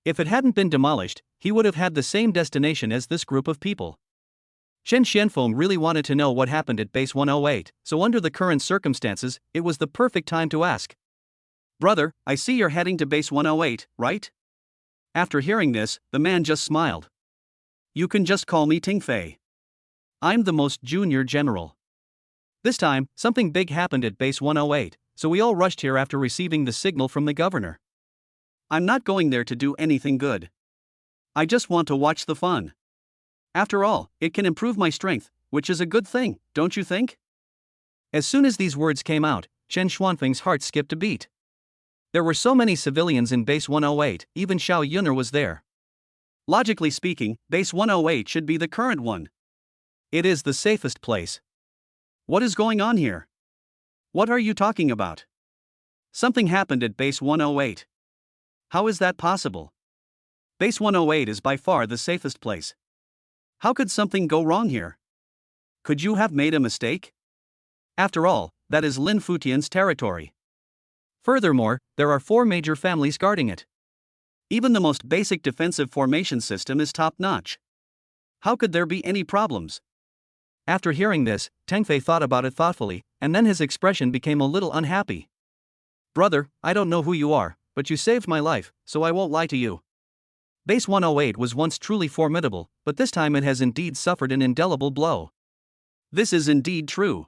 [SPEAKER 1] If it hadn't been demolished, he would have had the same destination as this group of people. Chen Xianfeng really wanted to know what happened at base 108, so under the current circumstances, it was the perfect time to ask. Brother, I see you're heading to base 108, right? After hearing this, the man just smiled. You can just call me Ting Fei. I'm the most junior general. This time, something big happened at base 108, so we all rushed here after receiving the signal from the governor. I'm not going there to do anything good. I just want to watch the fun. After all, it can improve my strength, which is a good thing, don't you think? As soon as these words came out, Chen Xuanfeng's heart skipped a beat. There were so many civilians in base 108, even Xiao Yun'er was there. Logically speaking, base 108 should be the current one. It is the safest place. What is going on here? What are you talking about? Something happened at base 108. How is that possible? Base 108 is by far the safest place. How could something go wrong here? Could you have made a mistake? After all, that is Lin Futian's territory. Furthermore, there are 4 major families guarding it. Even the most basic defensive formation system is top-notch. How could there be any problems? After hearing this, Teng Fei thought about it thoughtfully, and then his expression became a little unhappy. Brother, I don't know who you are, but you saved my life, so I won't lie to you. Base 108 was once truly formidable, but this time it has indeed suffered an indelible blow. This is indeed true.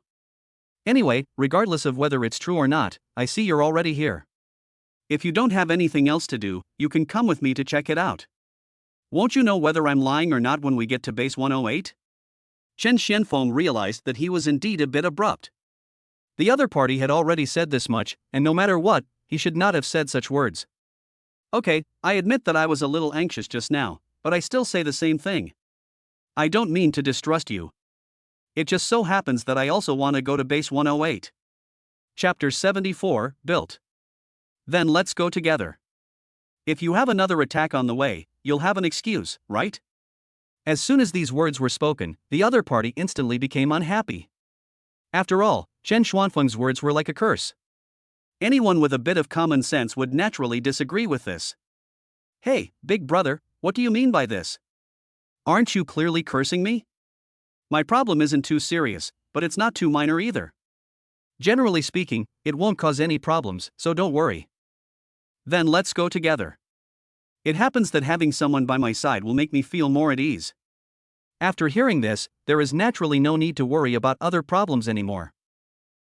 [SPEAKER 1] Anyway, regardless of whether it's true or not, I see you're already here. If you don't have anything else to do, you can come with me to check it out. Won't you know whether I'm lying or not when we get to base 108? Chen Xianfeng realized that he was indeed a bit abrupt. The other party had already said this much, and no matter what, he should not have said such words. Okay, I admit that I was a little anxious just now, but I still say the same thing. I don't mean to distrust you. It just so happens that I also want to go to base 108. Chapter 74, Built. Then let's go together. If you have another attack on the way, you'll have an excuse, right? As soon as these words were spoken, the other party instantly became unhappy. After all, Chen Xuanfeng's words were like a curse. Anyone with a bit of common sense would naturally disagree with this. Hey, big brother, what do you mean by this? Aren't you clearly cursing me? My problem isn't too serious, but it's not too minor either. Generally speaking, it won't cause any problems, so don't worry. Then let's go together. It happens that having someone by my side will make me feel more at ease. After hearing this, there is naturally no need to worry about other problems anymore.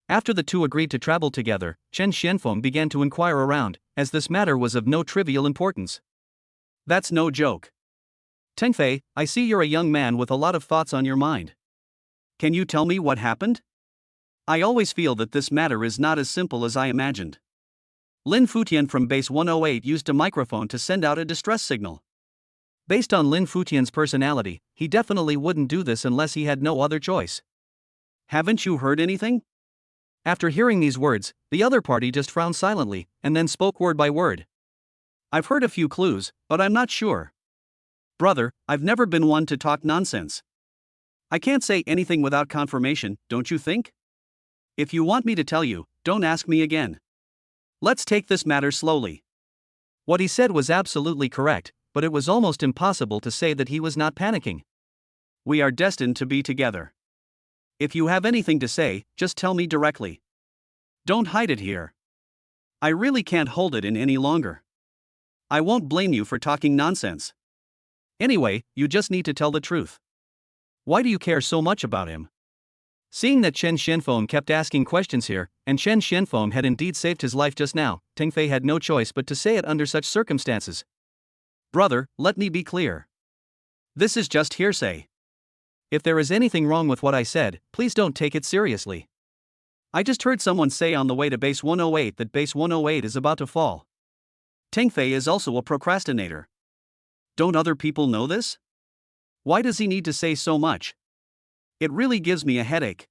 [SPEAKER 1] After the two agreed to travel together, Chen Xianfeng began to inquire around, as this matter was of no trivial importance. That's no joke. Tengfei, I see you're a young man with a lot of thoughts on your mind. Can you tell me what happened? I always feel that this matter is not as simple as I imagined. Lin Futian from base 108 used a microphone to send out a distress signal. Based on Lin Futian's personality, he definitely wouldn't do this unless he had no other choice. Haven't you heard anything? After hearing these words, the other party just frowned silently, and then spoke word by word. I've heard a few clues, but I'm not sure. Brother, I've never been one to talk nonsense. I can't say anything without confirmation, don't you think? If you want me to tell you, don't ask me again. Let's take this matter slowly. What he said was absolutely correct, but it was almost impossible to say that he was not panicking. We are destined to be together. If you have anything to say, just tell me directly. Don't hide it here. I really can't hold it in any longer. I won't blame you for talking nonsense. Anyway, you just need to tell the truth. Why do you care so much about him? Seeing that Chen Xianfeng kept asking questions here, and Chen Xianfeng had indeed saved his life just now, Tengfei had no choice but to say it under such circumstances. Brother, let me be clear. This is just hearsay. If there is anything wrong with what I said, please don't take it seriously. I just heard someone say on the way to base 108 that base 108 is about to fall. Tengfei is also a procrastinator. Don't other people know this? Why does he need to say so much? It really gives me a headache.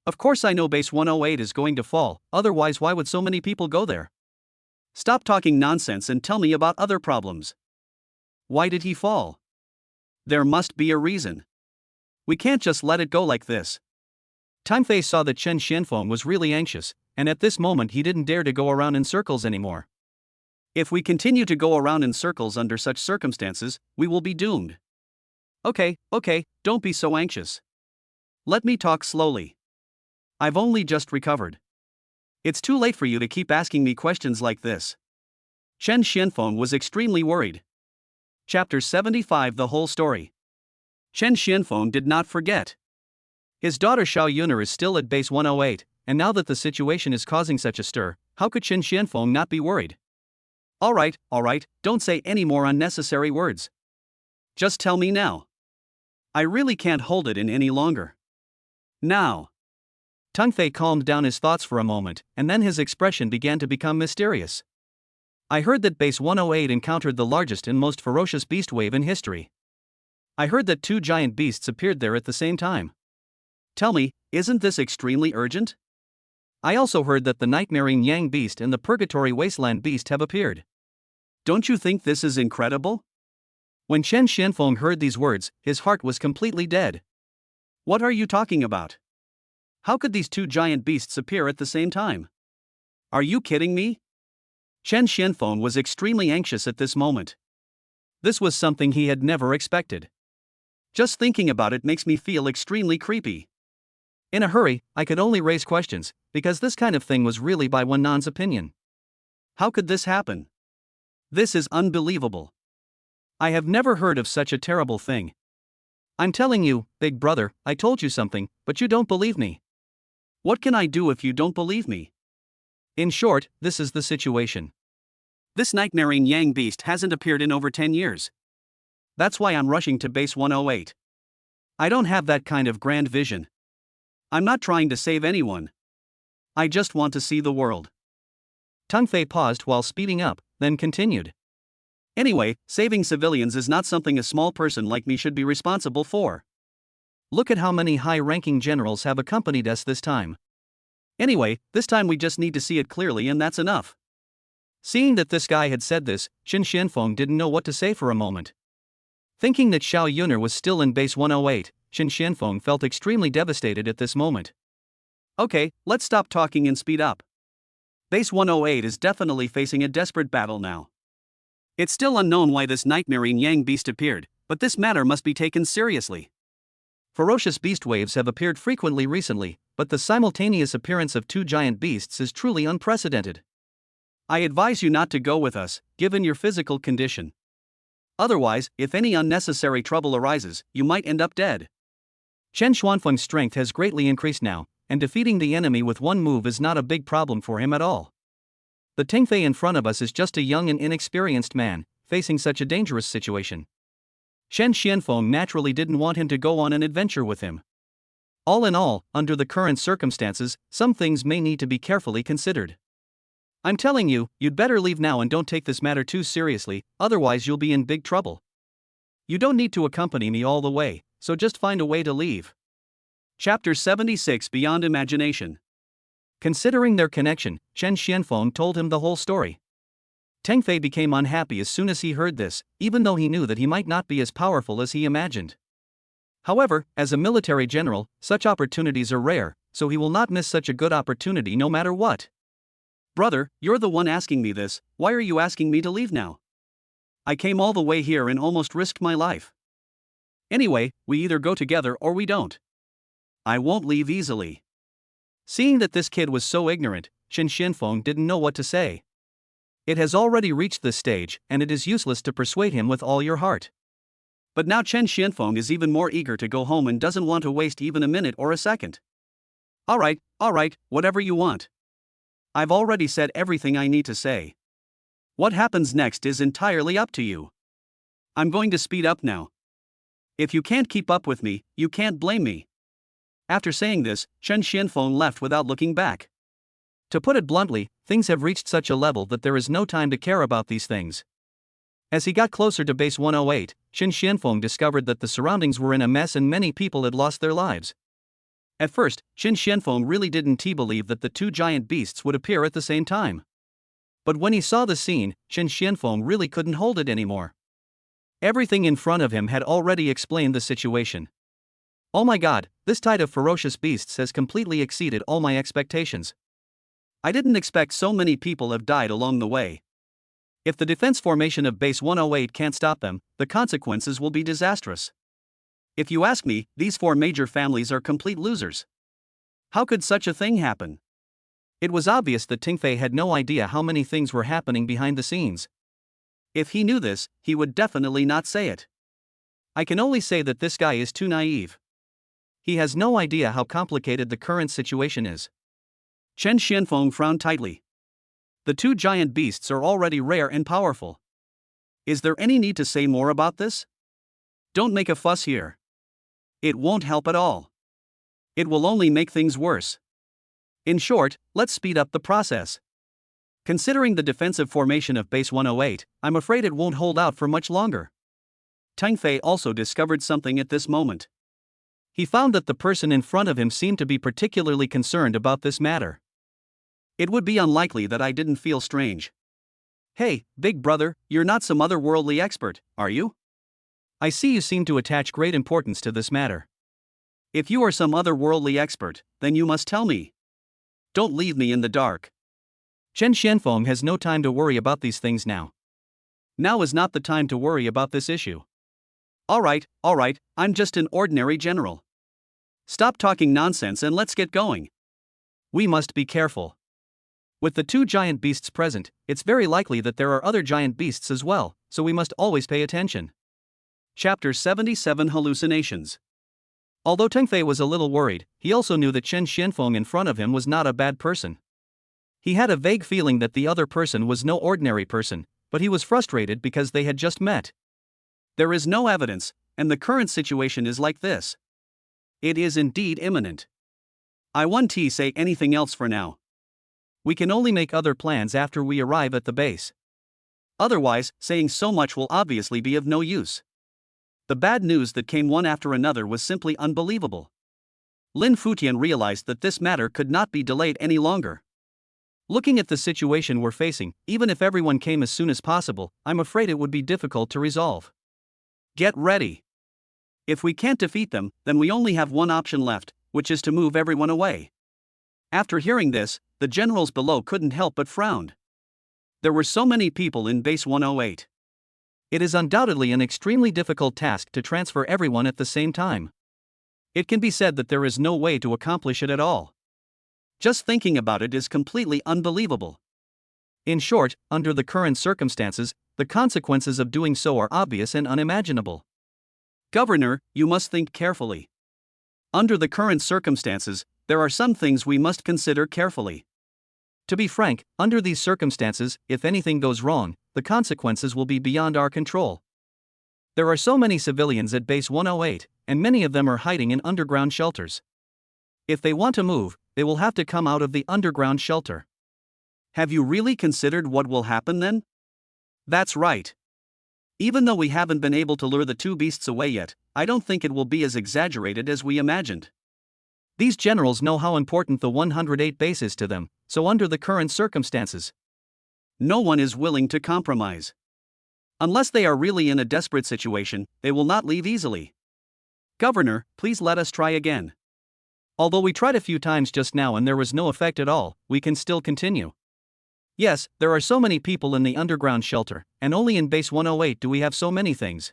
[SPEAKER 1] Of course I know base 108 is going to fall, otherwise why would so many people go there? Stop talking nonsense and tell me about other problems. Why did he fall? There must be a reason. We can't just let it go like this. Tengfei saw that Chen Xianfeng was really anxious, and at this moment he didn't dare to go around in circles anymore. If we continue to go around in circles under such circumstances, we will be doomed. Okay, don't be so anxious. Let me talk slowly. I've only just recovered. It's too late for you to keep asking me questions like this. Chen Xianfeng was extremely worried. Chapter 75 The whole story. Chen Xianfeng did not forget. His daughter Xiao Yuner is still at base 108, and now that the situation is causing such a stir, how could Chen Xianfeng not be worried? Alright, don't say any more unnecessary words. Just tell me now. I really can't hold it in any longer. Now. Tengfei calmed down his thoughts for a moment, and then his expression began to become mysterious. I heard that base 108 encountered the largest and most ferocious beast wave in history. I heard that 2 giant beasts appeared there at the same time. Tell me, isn't this extremely urgent? I also heard that the Nightmaring Yang beast and the Purgatory Wasteland beast have appeared. Don't you think this is incredible? When Chen Xianfeng heard these words, his heart was completely dead. What are you talking about? How could these 2 giant beasts appear at the same time? Are you kidding me? Chen Xianfeng was extremely anxious at this moment. This was something he had never expected. Just thinking about it makes me feel extremely creepy. In a hurry, I could only raise questions, because this kind of thing was really by Wen Nan's opinion. How could this happen? This is unbelievable. I have never heard of such a terrible thing. I'm telling you, big brother, I told you something, but you don't believe me. What can I do if you don't believe me? In short, this is the situation. This Nightmaring Yang beast hasn't appeared in over 10 years. That's why I'm rushing to base 108. I don't have that kind of grand vision. I'm not trying to save anyone. I just want to see the world. Tengfei paused while speeding up, then continued. Anyway, saving civilians is not something a small person like me should be responsible for. Look at how many high-ranking generals have accompanied us this time. Anyway, this time we just need to see it clearly and that's enough. Seeing that this guy had said this, Chen Xianfeng didn't know what to say for a moment. Thinking that Xiao Yuner was still in base 108, Chen Xianfeng felt extremely devastated at this moment. Okay, let's stop talking and speed up. Base 108 is definitely facing a desperate battle now. It's still unknown why this Nightmaring Yang beast appeared, but this matter must be taken seriously. Ferocious beast waves have appeared frequently recently, but the simultaneous appearance of 2 giant beasts is truly unprecedented. I advise you not to go with us, given your physical condition. Otherwise, if any unnecessary trouble arises, you might end up dead. Chen Xuanfeng's strength has greatly increased now, and defeating the enemy with one move is not a big problem for him at all. The Tengfei in front of us is just a young and inexperienced man, facing such a dangerous situation. Shen Xianfeng naturally didn't want him to go on an adventure with him. All in all, under the current circumstances, some things may need to be carefully considered. I'm telling you, you'd better leave now and don't take this matter too seriously, otherwise you'll be in big trouble. You don't need to accompany me all the way, so just find a way to leave.
[SPEAKER 2] Chapter 76 Beyond Imagination.
[SPEAKER 1] Considering their connection, Shen Xianfeng told him the whole story. Teng Fei became unhappy as soon as he heard this, even though he knew that he might not be as powerful as he imagined. However, as a military general, such opportunities are rare, so he will not miss such a good opportunity no matter what.
[SPEAKER 2] Brother, you're the one asking me this, why are you asking me to leave now? I came all the way here and almost risked my life. Anyway, we either go together or we don't. I won't leave easily.
[SPEAKER 1] Seeing that this kid was so ignorant, Shen Xianfeng didn't know what to say. It has already reached this stage, and it is useless to persuade him with all your heart.
[SPEAKER 2] But now Chen Xianfeng is even more eager to go home and doesn't want to waste even a minute or a second. Alright, whatever you want. I've already said everything I need to say. What happens next is entirely up to you. I'm going to speed up now. If you can't keep up with me, you can't blame me. After saying this, Chen Xianfeng left without looking back.
[SPEAKER 1] To put it bluntly, things have reached such a level that there is no time to care about these things. As he got closer to base 108, Shen Xianfeng discovered that the surroundings were in a mess and many people had lost their lives. At first, Shen Xianfeng really didn't believe that the two giant beasts would appear at the same time. But when he saw the scene, Shen Xianfeng really couldn't hold it anymore. Everything in front of him had already explained the situation. Oh my god, this tide of ferocious beasts has completely exceeded all my expectations. I didn't expect so many people have died along the way. If the defense formation of base 108 can't stop them, the consequences will be disastrous. If you ask me, these four major families are complete losers. How could such a thing happen? It was obvious that Teng Fei had no idea how many things were happening behind the scenes. If he knew this, he would definitely not say it. I can only say that this guy is too naive. He has no idea how complicated the current situation is.
[SPEAKER 2] Chen Xianfeng frowned tightly. The two giant beasts are already rare and powerful. Is there any need to say more about this? Don't make a fuss here. It won't help at all. It will only make things worse. In short, let's speed up the process. Considering the defensive formation of base 108, I'm afraid it won't hold out for much longer. Teng Fei also discovered something at this moment. He found that the person in front of him seemed to be particularly concerned about this matter. It would be unlikely that I didn't feel strange. Hey, big brother, you're not some otherworldly expert, are you? I see you seem to attach great importance to this matter. If you are some otherworldly expert, then you must tell me. Don't leave me in the dark.
[SPEAKER 1] Chen Xianfeng has no time to worry about these things now.
[SPEAKER 2] Now is not the time to worry about this issue. Alright, I'm just an ordinary general. Stop talking nonsense and let's get going.
[SPEAKER 1] We must be careful. With the two giant beasts present, it's very likely that there are other giant beasts as well, so we must always pay attention.
[SPEAKER 2] Chapter 77 Hallucinations.
[SPEAKER 1] Although Teng Fei was a little worried, he also knew that Chen Xianfeng in front of him was not a bad person. He had a vague feeling that the other person was no ordinary person, but he was frustrated because they had just met.
[SPEAKER 2] There is no evidence, and the current situation is like this. It is indeed imminent. I won't say anything else for now.
[SPEAKER 1] We can only make other plans after we arrive at the base.
[SPEAKER 2] Otherwise, saying so much will obviously be of no use. The bad news that came one after another was simply unbelievable. Lin Futian realized that this matter could not be delayed any longer.
[SPEAKER 1] Looking at the situation we're facing, even if everyone came as soon as possible, I'm afraid it would be difficult to resolve.
[SPEAKER 2] Get ready. If we can't defeat them, then we only have one option left, which is to move everyone away. After hearing this, the generals below couldn't help but frown. There were so many people in base 108.
[SPEAKER 1] It is undoubtedly an extremely difficult task to transfer everyone at the same time. It can be said that there is no way to accomplish it at all.
[SPEAKER 2] Just thinking about it is completely unbelievable.
[SPEAKER 1] In short, under the current circumstances, the consequences of doing so are obvious and unimaginable.
[SPEAKER 2] Governor, you must think carefully. Under the current circumstances, there are some things we must consider carefully.
[SPEAKER 1] To be frank, under these circumstances, if anything goes wrong, the consequences will be beyond our control. There are so many civilians at base 108, and many of them are hiding in underground shelters. If they want to move, they will have to come out of the underground shelter.
[SPEAKER 2] Have you really considered what will happen then? That's right. Even though we haven't been able to lure the two beasts away yet, I don't think it will be as exaggerated as we imagined.
[SPEAKER 1] These generals know how important the 108 base is to them, so under the current circumstances,
[SPEAKER 2] no one is willing to compromise. Unless they are really in a desperate situation, they will not leave easily. Governor, please let us try again.
[SPEAKER 1] Although we tried a few times just now and there was no effect at all, we can still continue. Yes, there are so many people in the underground shelter, and only in base 108 do we have so many things.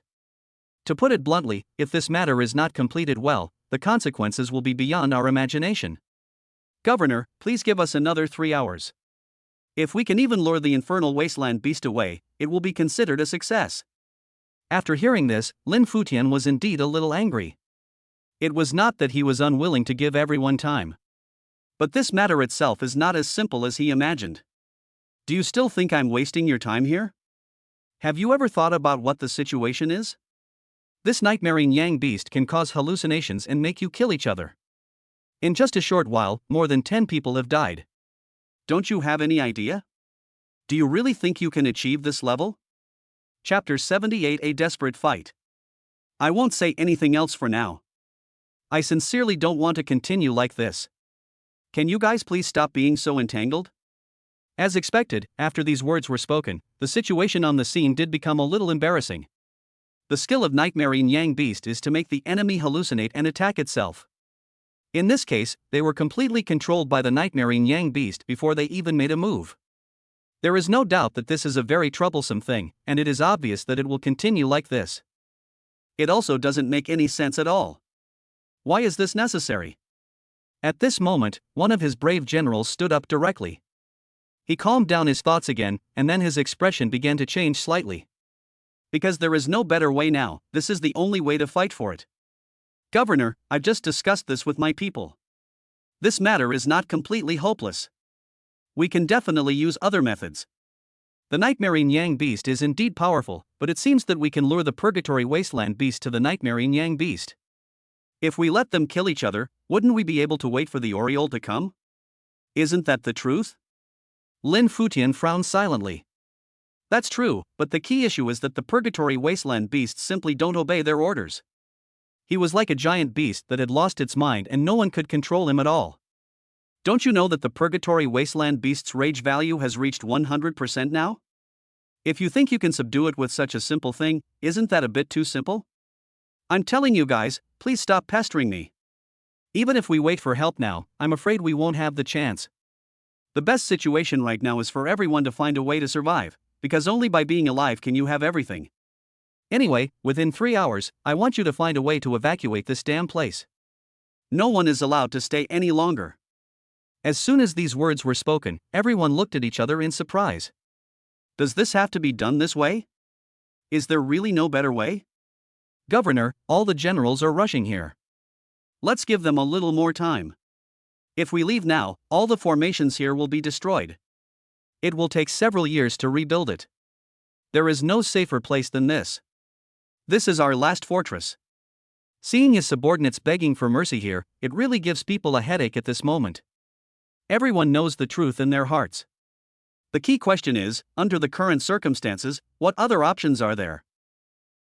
[SPEAKER 1] To put it bluntly, if this matter is not completed well, the consequences will be beyond our imagination.
[SPEAKER 2] Governor, please give us another 3 hours. If we can even lure the infernal wasteland beast away, it will be considered a success.
[SPEAKER 1] After hearing this, Lin Futian was indeed a little angry. It was not that he was unwilling to give everyone time.
[SPEAKER 2] But this matter itself is not as simple as he imagined. Do you still think I'm wasting your time here? Have you ever thought about what the situation is?
[SPEAKER 1] This nightmaring Yang beast can cause hallucinations and make you kill each other. In just a short while, more than 10 people have died.
[SPEAKER 2] Don't you have any idea? Do you really think you can achieve this level? Chapter 78: A Desperate Fight. I won't say anything else for now. I sincerely don't want to continue like this. Can you guys please stop being so entangled?
[SPEAKER 1] As expected, after these words were spoken, the situation on the scene did become a little embarrassing.
[SPEAKER 2] The skill of nightmaring Yang beast is to make the enemy hallucinate and attack itself.
[SPEAKER 1] In this case, they were completely controlled by the nightmaring Yang beast before they even made a move. There is no doubt that this is a very troublesome thing, and it is obvious that it will continue like this.
[SPEAKER 2] It also doesn't make any sense at all. Why is this necessary?
[SPEAKER 1] At this moment, one of his brave generals stood up directly. He calmed down his thoughts again, and then his expression began to change slightly.
[SPEAKER 2] Because there is no better way now, this is the only way to fight for it. Governor, I've just discussed this with my people. This matter is not completely hopeless. We can definitely use other methods.
[SPEAKER 1] The nightmaring Yang beast is indeed powerful, but it seems that we can lure the purgatory wasteland beast to the nightmaring Yang beast.
[SPEAKER 2] If we let them kill each other, wouldn't we be able to wait for the Oriole to come? Isn't that the truth?
[SPEAKER 1] Lin Futian frowned silently.
[SPEAKER 2] That's true, but the key issue is that the purgatory wasteland beasts simply don't obey their orders.
[SPEAKER 1] He was like a giant beast that had lost its mind and no one could control him at all.
[SPEAKER 2] Don't you know that the purgatory wasteland beast's rage value has reached 100% now? If you think you can subdue it with such a simple thing, isn't that a bit too simple? I'm telling you guys, please stop pestering me.
[SPEAKER 1] Even if we wait for help now, I'm afraid we won't have the chance.
[SPEAKER 2] The best situation right now is for everyone to find a way to survive, because only by being alive can you have everything.
[SPEAKER 1] Anyway, within 3 hours, I want you to find a way to evacuate this damn place.
[SPEAKER 2] No one is allowed to stay any longer.
[SPEAKER 1] As soon as these words were spoken, everyone looked at each other in surprise.
[SPEAKER 2] Does this have to be done this way? Is there really no better way?
[SPEAKER 1] Governor, all the generals are rushing here.
[SPEAKER 2] Let's give them a little more time. If we leave now, all the formations here will be destroyed.
[SPEAKER 1] It will take several years to rebuild it. There is no safer place than this.
[SPEAKER 2] This is our last fortress.
[SPEAKER 1] Seeing his subordinates begging for mercy here, it really gives people a headache at this moment. Everyone knows the truth in their hearts.
[SPEAKER 2] The key question is, under the current circumstances, what other options are there?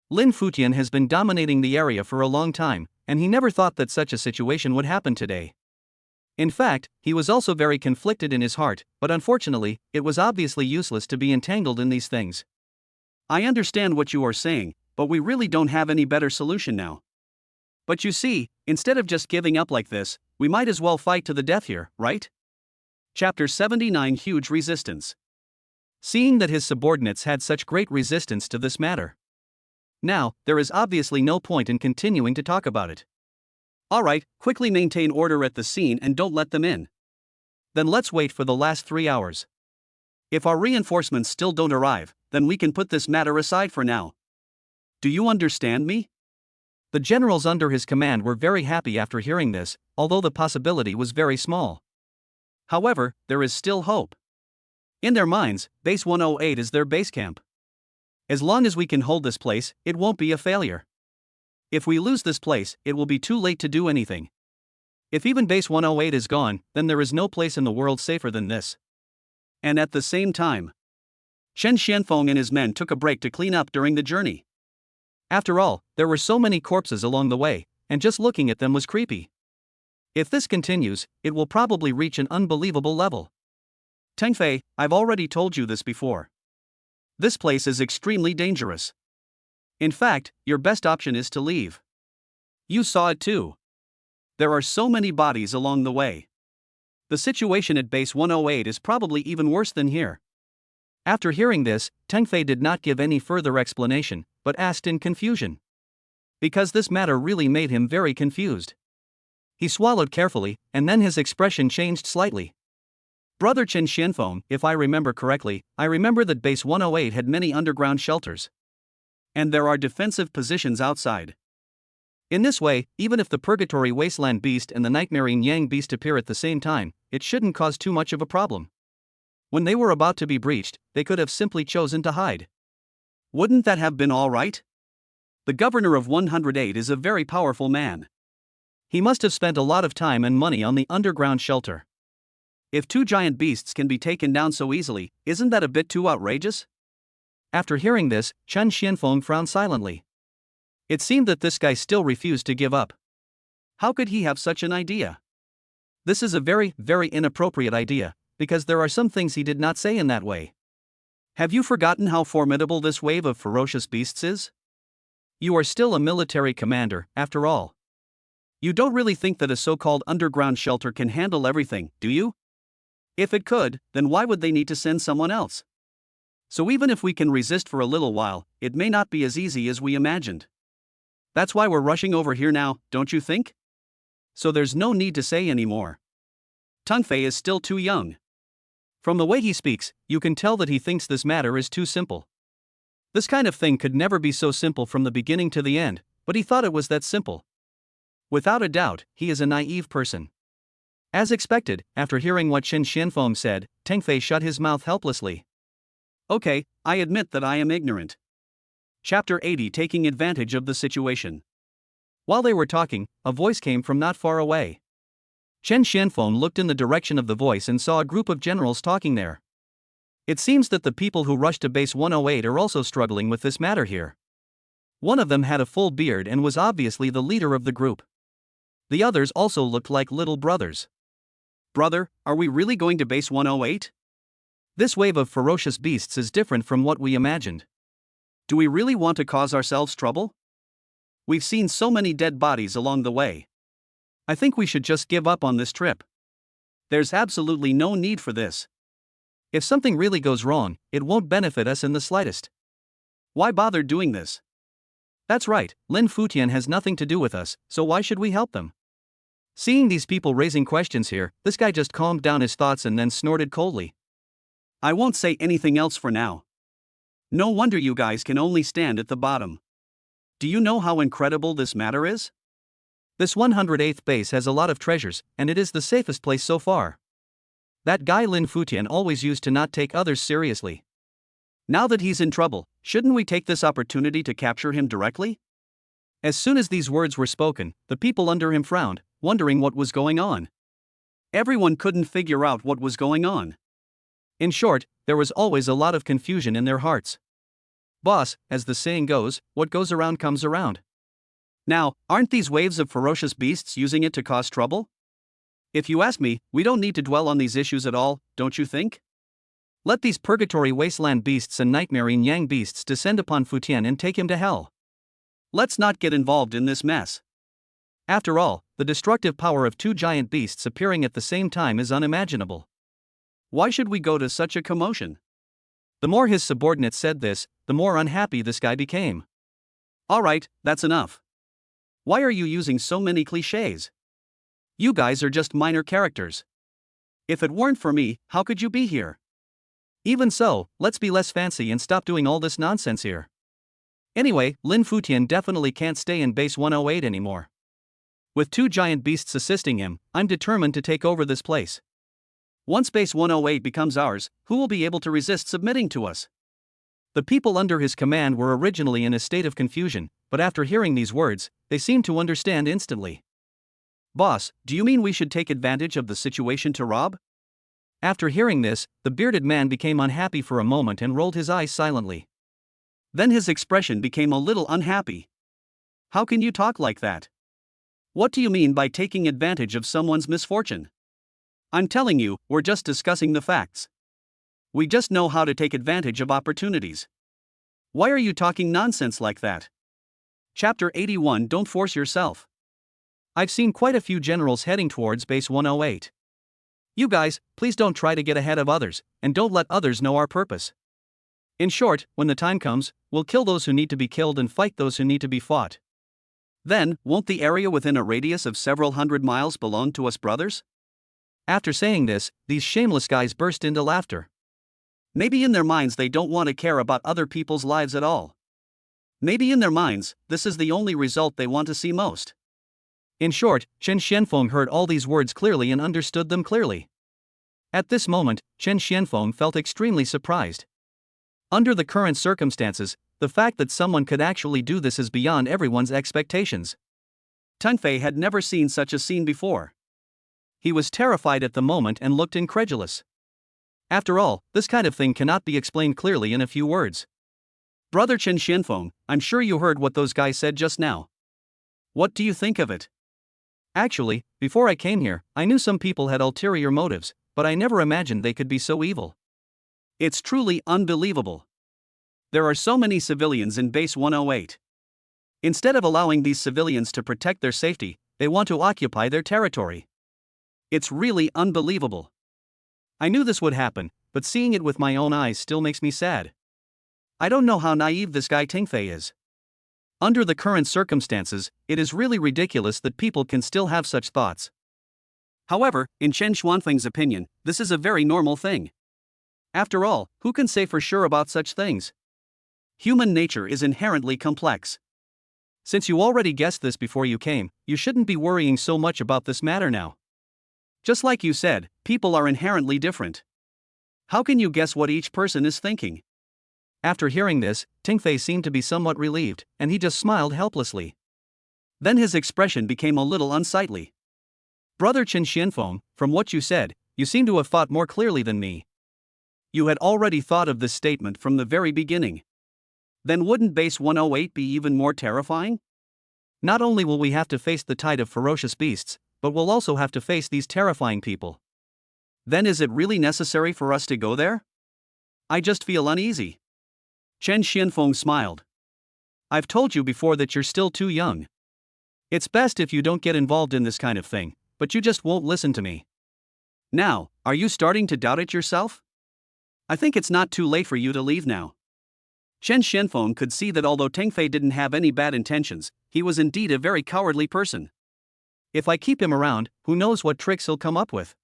[SPEAKER 1] Lin Futian has been dominating the area for a long time, and he never thought that such a situation would happen today. In fact, he was also very conflicted in his heart, but unfortunately, it was obviously useless to be entangled in these things.
[SPEAKER 2] I understand what you are saying, but we really don't have any better solution now. But you see, instead of just giving up like this, we might as well fight to the death here, right? Chapter 79: Huge Resistance.
[SPEAKER 1] Seeing that his subordinates had such great resistance to this matter, now, there is obviously no point in continuing to talk about it.
[SPEAKER 2] Alright, quickly maintain order at the scene and don't let them in.
[SPEAKER 1] Then let's wait for the last 3 hours.
[SPEAKER 2] If our reinforcements still don't arrive, then we can put this matter aside for now. Do you understand me?
[SPEAKER 1] The generals under his command were very happy after hearing this, although the possibility was very small.
[SPEAKER 2] However, there is still hope. In their minds, Base 108 is their base camp.
[SPEAKER 1] As long as we can hold this place, it won't be a failure. If we lose this place, it will be too late to do anything. If even base 108 is gone, then there is no place in the world safer than this.
[SPEAKER 2] And at the same time, Chen Xianfeng and his men took a break to clean up during the journey.
[SPEAKER 1] After all, there were so many corpses along the way, and just looking at them was creepy. If this continues, it will probably reach an unbelievable level.
[SPEAKER 2] Teng Fei, I've already told you this before. This place is extremely dangerous. In fact, your best option is to leave. You saw it too. There are so many bodies along the way. The situation at base 108 is probably even worse than here.
[SPEAKER 1] After hearing this, Teng Fei did not give any further explanation, but asked in confusion. Because this matter really made him very confused. He swallowed carefully, and then his expression changed slightly.
[SPEAKER 2] Brother Chen Xianfeng, if I remember correctly, I remember that base 108 had many underground shelters. And there are defensive positions outside.
[SPEAKER 1] In this way, even if the Purgatory Wasteland Beast and the Nightmare Yang Beast appear at the same time, it shouldn't cause too much of a problem. When they were about to be breached, they could have simply chosen to hide.
[SPEAKER 2] Wouldn't that have been all right? The governor of 108 is a very powerful man.
[SPEAKER 1] He must have spent a lot of time and money on the underground shelter.
[SPEAKER 2] If two giant beasts can be taken down so easily, isn't that a bit too outrageous?
[SPEAKER 1] After hearing this, Chen Xianfeng frowned silently. It seemed that this guy still refused to give up.
[SPEAKER 2] How could he have such an idea?
[SPEAKER 1] This is a very, very inappropriate idea, because there are some things he did not say in that way.
[SPEAKER 2] Have you forgotten how formidable this wave of ferocious beasts is?
[SPEAKER 1] You are still a military commander, after all.
[SPEAKER 2] You don't really think that a so-called underground shelter can handle everything, do you? If it could, then why would they need to send someone else? So even if we can resist for a little while, it may not be as easy as we imagined. That's why we're rushing over here now, don't you think? So there's no need to say anymore. Teng Fei is still too young.
[SPEAKER 1] From the way he speaks, you can tell that he thinks this matter is too simple. This kind of thing could never be so simple from the beginning to the end, but he thought it was that simple. Without a doubt, he is a naive person. As expected, after hearing what Chen Xianfeng said, Teng Fei shut his mouth helplessly.
[SPEAKER 2] Okay, I admit that I am ignorant. Chapter 80, Taking Advantage of the Situation.
[SPEAKER 1] While they were talking, a voice came from not far away. Chen Xianfeng looked in the direction of the voice and saw a group of generals talking there. It seems that the people who rushed to base 108 are also struggling with this matter here. One of them had a full beard and was obviously the leader of the group. The others also looked like little brothers.
[SPEAKER 2] Brother, are we really going to base 108?
[SPEAKER 1] This wave of ferocious beasts is different from what we imagined.
[SPEAKER 2] Do we really want to cause ourselves trouble? We've seen so many dead bodies along the way.
[SPEAKER 1] I think we should just give up on this trip.
[SPEAKER 2] There's absolutely no need for this.
[SPEAKER 1] If something really goes wrong, it won't benefit us in the slightest.
[SPEAKER 2] Why bother doing this?
[SPEAKER 1] That's right, Lin Futian has nothing to do with us, so why should we help them? Seeing these people raising questions here, this guy just calmed down his thoughts and then snorted coldly.
[SPEAKER 2] I won't say anything else for now. No wonder you guys can only stand at the bottom. Do you know how incredible this matter is?
[SPEAKER 1] This 108th base has a lot of treasures, and it is the safest place so far. That guy Lin Futian always used to not take others seriously.
[SPEAKER 2] Now that he's in trouble, shouldn't we take this opportunity to capture him directly?
[SPEAKER 1] As soon as these words were spoken, the people under him frowned, wondering what was going on.
[SPEAKER 2] Everyone couldn't figure out what was going on.
[SPEAKER 1] In short, there was always a lot of confusion in their hearts. Boss, as the saying goes, what goes around comes around.
[SPEAKER 2] Now, aren't these waves of ferocious beasts using it to cause trouble? If you ask me, we don't need to dwell on these issues at all, don't you think?
[SPEAKER 1] Let these Purgatory Wasteland Beasts and Nightmare Yang Beasts descend upon Futian and take him to hell.
[SPEAKER 2] Let's not get involved in this mess.
[SPEAKER 1] After all, the destructive power of two giant beasts appearing at the same time is unimaginable.
[SPEAKER 2] Why should we go to such a commotion?
[SPEAKER 1] The more his subordinates said this, the more unhappy this guy became.
[SPEAKER 2] Alright, that's enough. Why are you using so many clichés? You guys are just minor characters. If it weren't for me, how could you be here?
[SPEAKER 1] Even so, let's be less fancy and stop doing all this nonsense here. Anyway, Lin Futian definitely can't stay in base 108 anymore. With two giant beasts assisting him, I'm determined to take over this place.
[SPEAKER 2] Once base 108 becomes ours, who will be able to resist submitting to us?
[SPEAKER 1] The people under his command were originally in a state of confusion, but after hearing these words, they seemed to understand instantly. Boss, do you mean we should take advantage of the situation to rob? After hearing this, the bearded man became unhappy for a moment and rolled his eyes silently. Then his expression became a little unhappy. How can you talk like that? What do you mean by taking advantage of someone's misfortune? I'm telling you, we're just discussing the facts. We just know how to take advantage of opportunities. Why are you talking nonsense like that? Chapter 81. Don't force yourself. I've seen quite a few generals heading towards base 108. You guys, please don't try to get ahead of others, and don't let others know our purpose. In short, when the time comes, we'll kill those who need to be killed and fight those who need to be fought. Then, won't the area within a radius of several hundred miles belong to us brothers? After saying this, these shameless guys burst into laughter. Maybe in their minds they don't want to care about other people's lives at all. Maybe in their minds, this is the only result they want to see most. In short, Chen Xianfeng heard all these words clearly and understood them clearly. At this moment, Chen Xianfeng felt extremely surprised. Under the current circumstances, the fact that someone could actually do this is beyond everyone's expectations. Teng Fei had never seen such a scene before. He was terrified at the moment and looked incredulous. After all, this kind of thing cannot be explained clearly in a few words. Brother Chen Xianfeng, I'm sure you heard what those guys said just now. What do you think of it? Actually, before I came here, I knew some people had ulterior motives, but I never imagined they could be so evil. It's truly unbelievable. There are so many civilians in base 108. Instead of allowing these civilians to protect their safety, they want to occupy their territory. It's really unbelievable. I knew this would happen, but seeing it with my own eyes still makes me sad. I don't know how naive this guy Teng Fei is. Under the current circumstances, it is really ridiculous that people can still have such thoughts. However, in Chen Xuanfeng's opinion, this is a very normal thing. After all, who can say for sure about such things? Human nature is inherently complex. Since you already guessed this before you came, you shouldn't be worrying so much about this matter now. Just like you said, people are inherently different. How can you guess what each person is thinking? After hearing this, Teng Fei seemed to be somewhat relieved, and he just smiled helplessly. Then his expression became a little unsightly. Brother Chen Xianfeng, from what you said, you seem to have thought more clearly than me. You had already thought of this statement from the very beginning. Then wouldn't base 108 be even more terrifying? Not only will we have to face the tide of ferocious beasts, but we'll also have to face these terrifying people. Then is it really necessary for us to go there? I just feel uneasy. Chen Xianfeng smiled. I've told you before that you're still too young. It's best if you don't get involved in this kind of thing, but you just won't listen to me. Now, are you starting to doubt it yourself? I think it's not too late for you to leave now. Chen Xianfeng could see that although Teng Fei didn't have any bad intentions, he was indeed a very cowardly person. If I keep him around, who knows what tricks he'll come up with?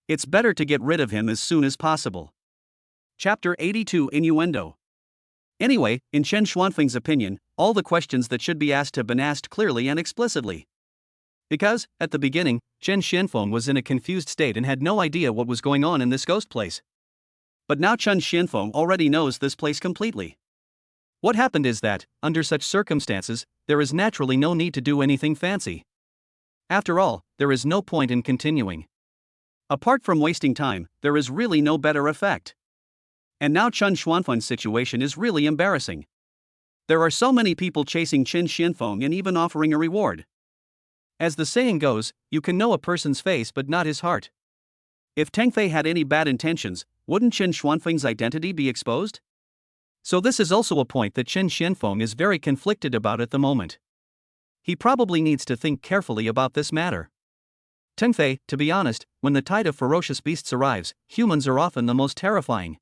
[SPEAKER 1] It's better to get rid of him as soon as possible. Chapter 82. Innuendo. Anyway, in Chen Xuanfeng's opinion, all the questions that should be asked have been asked clearly and explicitly. Because, at the beginning, Chen Xianfeng was in a confused state and had no idea what was going on in this ghost place. But now Chen Xianfeng already knows this place completely. What happened is that, under such circumstances, there is naturally no need to do anything fancy. After all, there is no point in continuing. Apart from wasting time, there is really no better effect. And now Chen Xuanfeng's situation is really embarrassing. There are so many people chasing Chen Xianfeng and even offering a reward. As the saying goes, you can know a person's face but not his heart. If Teng Fei had any bad intentions, wouldn't Chen Xuanfeng's identity be exposed? So this is also a point that Chen Xianfeng is very conflicted about at the moment. He probably needs to think carefully about this matter. Teng Fei, to be honest, when the tide of ferocious beasts arrives, humans are often the most terrifying.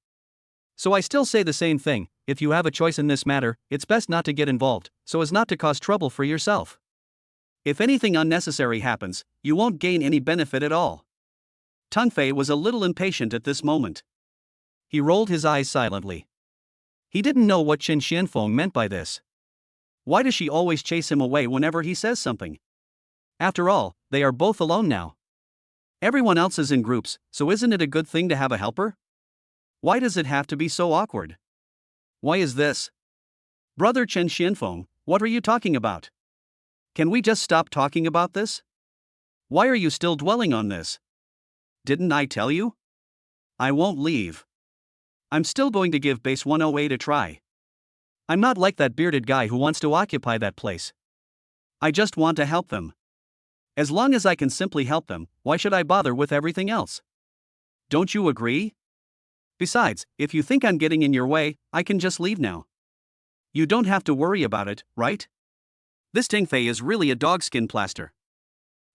[SPEAKER 1] So I still say the same thing, if you have a choice in this matter, it's best not to get involved, so as not to cause trouble for yourself. If anything unnecessary happens, you won't gain any benefit at all. Teng Fei was a little impatient at this moment. He rolled his eyes silently. He didn't know what Chen Xianfeng meant by this. Why does she always chase him away whenever he says something? After all, they are both alone now. Everyone else is in groups, so isn't it a good thing to have a helper? Why does it have to be so awkward?
[SPEAKER 2] Why is this? Brother Chen Xianfeng, what are you talking about? Can we just stop talking about this? Why are you still dwelling on this? Didn't I tell you? I won't leave. I'm still going to give base 108 a try. I'm not like that bearded guy who wants to occupy that place. I just want to help them. As long as I can simply help them, why should I bother with everything else? Don't you agree? Besides, if you think I'm getting in your way, I can just leave now. You don't have to worry about it, right? This Tingfei is really a dogskin plaster.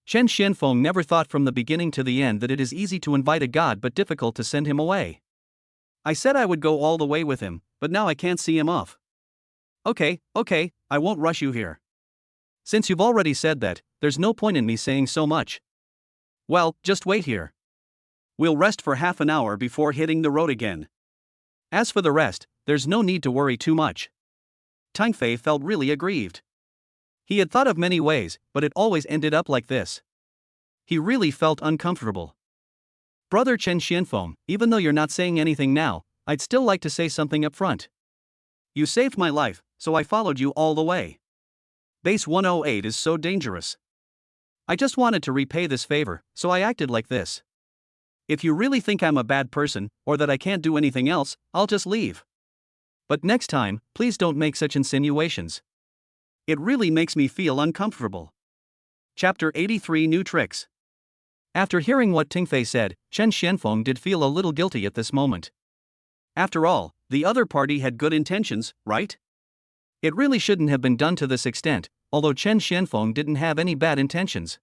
[SPEAKER 2] Chen Xianfeng never thought from the beginning to the end that it is easy to invite a god but difficult to send him away. I said I would go all the way with him, but now I can't see him off. Okay, I won't rush you here. Since you've already said that, there's no point in me saying so much. Well, just wait here. We'll rest for half an hour before hitting the road again. As for the rest, there's no need to worry too much. Tingfei felt really aggrieved. He had thought of many ways, but it always ended up like this. He really felt uncomfortable. Brother Chen Xianfeng, even though you're not saying anything now, I'd still like to say something up front. You saved my life, so I followed you all the way. Base 108 is so dangerous. I just wanted to repay this favor, so I acted like this. If you really think I'm a bad person, or that I can't do anything else, I'll just leave. But next time, please don't make such insinuations. It really makes me feel uncomfortable. Chapter 83 New Tricks. After hearing what Tingfei said, Chen Xianfeng did feel a little guilty at this moment. After all, the other party had good intentions, right? It really shouldn't have been done to this extent, although Chen Xianfeng didn't have any bad intentions.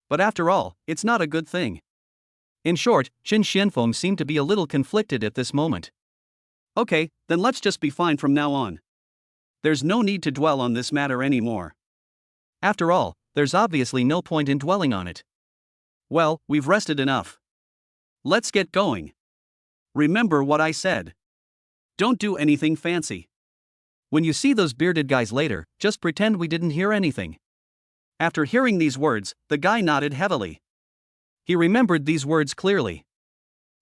[SPEAKER 2] But after all, it's not a good thing. In short, Chen Xianfeng seemed to be a little conflicted at this moment. Okay, then let's just be fine from now on. There's no need to dwell on this matter anymore. After all, there's obviously no point in dwelling on it. Well, we've rested enough. Let's get going. Remember what I said. Don't do anything fancy. When you see those bearded guys later, just pretend we didn't hear anything. After hearing these words, the guy nodded heavily. He remembered these words clearly.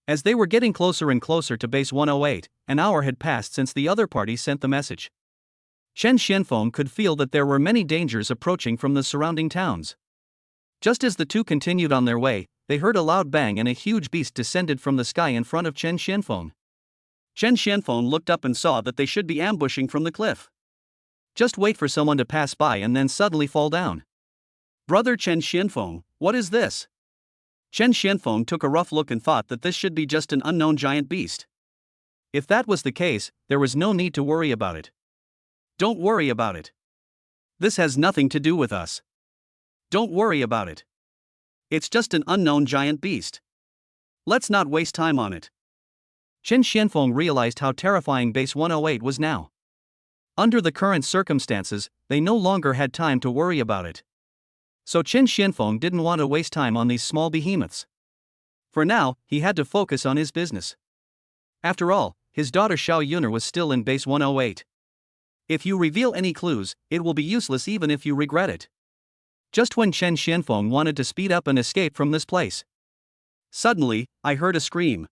[SPEAKER 2] As they were getting closer and closer to base 108, an hour had passed since the other party sent the message. Chen Xianfeng could feel that there were many dangers approaching from the surrounding towns. Just as the two continued on their way, they heard a loud bang and a huge beast descended from the sky in front of Chen Xianfeng. Chen Xianfeng looked up and saw that they should be ambushing from the cliff. Just wait for someone to pass by and then suddenly fall down. Brother Chen Xianfeng, what is this? Chen Xianfeng took a rough look and thought that this should be just an unknown giant beast. If that was the case, there was no need to worry about it. Don't worry about it. This has nothing to do with us. Don't worry about it. It's just an unknown giant beast. Let's not waste time on it. Chen Xianfeng realized how terrifying base 108 was now. Under the current circumstances, they no longer had time to worry about it. So Chen Xianfeng didn't want to waste time on these small behemoths. For now, he had to focus on his business. After all, his daughter Xiao Yuner was still in base 108. If you reveal any clues, it will be useless even if you regret it. Just when Chen Xianfeng wanted to speed up and escape from this place, suddenly, I heard a scream.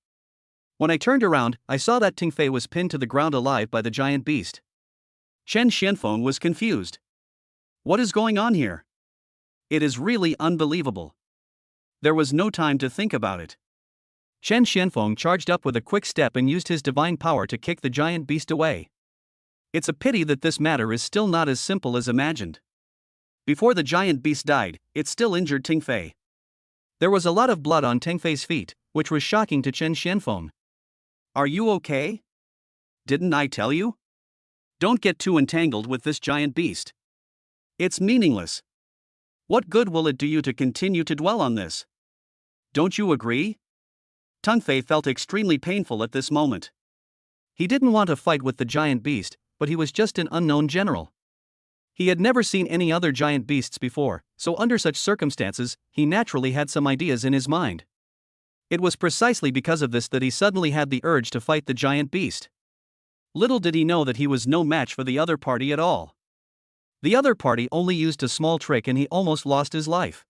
[SPEAKER 2] When I turned around, I saw that Tingfei was pinned to the ground alive by the giant beast. Chen Xianfeng was confused. What is going on here? It is really unbelievable. There was no time to think about it. Chen Xianfeng charged up with a quick step and used his divine power to kick the giant beast away. It's a pity that this matter is still not as simple as imagined. Before the giant beast died, it still injured Tingfei. There was a lot of blood on Tingfei's feet, which was shocking to Chen Xianfeng. Are you okay? Didn't I tell you? Don't get too entangled with this giant beast. It's meaningless. What good will it do you to continue to dwell on this? Don't you agree? Tingfei felt extremely painful at this moment. He didn't want to fight with the giant beast, but he was just an unknown general. He had never seen any other giant beasts before, so under such circumstances, he naturally had some ideas in his mind. It was precisely because of this that he suddenly had the urge to fight the giant beast. Little did he know that he was no match for the other party at all. The other party only used a small trick and he almost lost his life.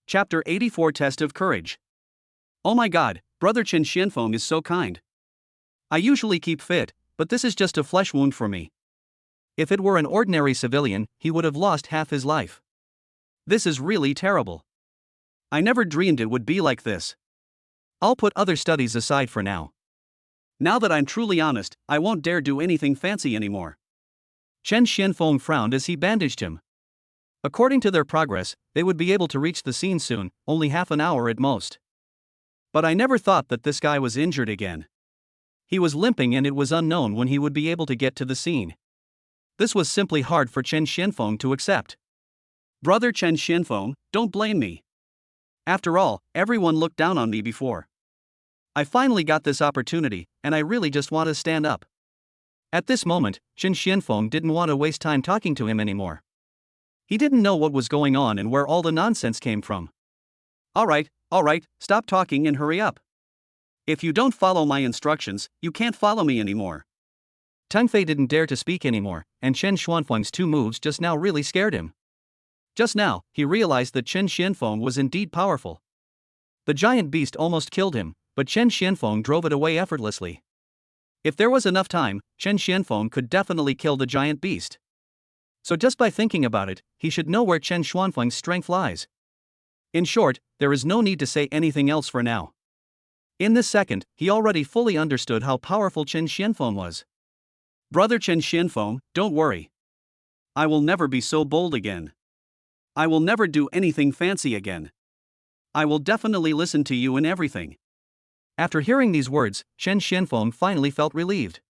[SPEAKER 2] Chapter 84 Test of Courage. Oh my god, Brother Chen Xianfeng is so kind. I usually keep fit,
[SPEAKER 1] but this is just a flesh wound for me. If it were an ordinary civilian, he would have lost half his life. This is really terrible. I never dreamed it would be like this. I'll put other studies aside for now. Now that I'm truly honest, I won't dare do anything fancy anymore. Chen Xianfeng frowned as he bandaged him. According to their progress, they would be able to reach the scene soon, only half an hour at most. But I never thought that this guy was injured again. He was limping and it was unknown when he would be able to get to the scene. This was simply hard for Chen Xianfeng to accept. Brother Chen Xianfeng, don't blame me. After all, everyone looked down on me before. I finally got this opportunity, and I really just want to stand up. At this moment, Chen Xianfeng didn't want to waste time talking to him anymore. He didn't know what was going on and where all the nonsense came from. All right, stop talking and hurry up. If you don't follow my instructions, you can't follow me anymore. Tang Fei didn't dare to speak anymore, and Chen Xuanfeng's 2 moves just now really scared him. Just now, he realized that Chen Xianfeng was indeed powerful. The giant beast almost killed him, but Chen Xianfeng drove it away effortlessly. If there was enough time, Chen Xianfeng could definitely kill the giant beast. So just by thinking about it, he should know where Chen Xuanfeng's strength lies. In short, there is no need to say anything else for now. In this second, he already fully understood how powerful Chen Xianfeng was. Brother Chen Xianfeng, don't worry. I will never be so bold again. I will never do anything fancy again. I will definitely listen to you in everything. After hearing these words, Chen Xianfeng finally felt relieved.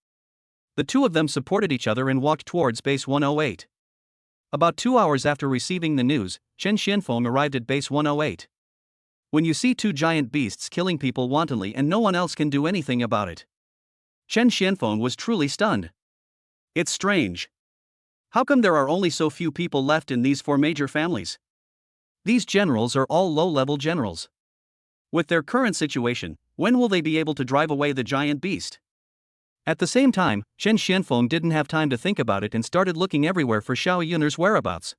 [SPEAKER 1] The two of them supported each other and walked towards base 108. About 2 hours after receiving the news, Chen Xianfeng arrived at base 108. When you see 2 giant beasts killing people wantonly and no one else can do anything about it, Chen Xianfeng was truly stunned. It's strange. How come there are only so few people left in these 4 major families? These generals are all low-level generals. With their current situation, when will they be able to drive away the giant beast? At the same time, Chen Xianfeng didn't have time to think about it and started looking everywhere for Xiao Yun'er's whereabouts.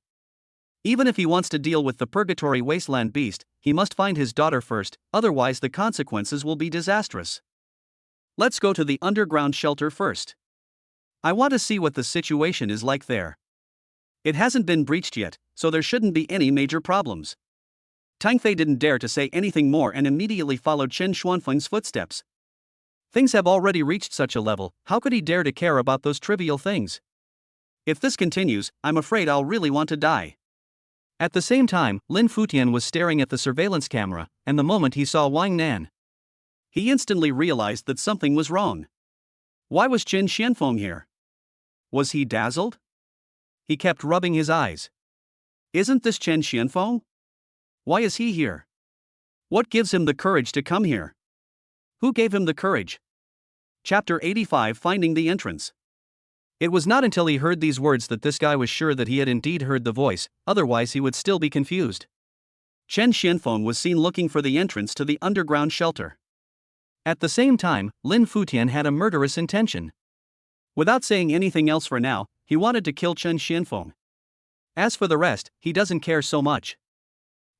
[SPEAKER 1] Even if he wants to deal with the Purgatory Wasteland beast, he must find his daughter first, otherwise the consequences will be disastrous. Let's go to the underground shelter first. I want to see what the situation is like there. It hasn't been breached yet, so there shouldn't be any major problems. Tang Fei didn't dare to say anything more and immediately followed Chen Xuanfeng's footsteps. Things have already reached such a level, how could he dare to care about those trivial things? If this continues, I'm afraid I'll really want to die. At the same time, Lin Futian was staring at the surveillance camera, and the moment he saw Wang Nan, he instantly realized that something was wrong. Why was Chen Xianfeng here? Was he dazzled? He kept rubbing his eyes. Isn't this Chen Xianfeng? Why is he here? What gives him the courage to come here? Who gave him the courage? Chapter 85, Finding the Entrance. It was not until he heard these words that this guy was sure that he had indeed heard the voice, otherwise he would still be confused. Chen Xianfeng was seen looking for the entrance to the underground shelter. At the same time, Lin Futian had a murderous intention. Without saying anything else for now, he wanted to kill Chen Xianfeng. As for the rest, he doesn't care so much.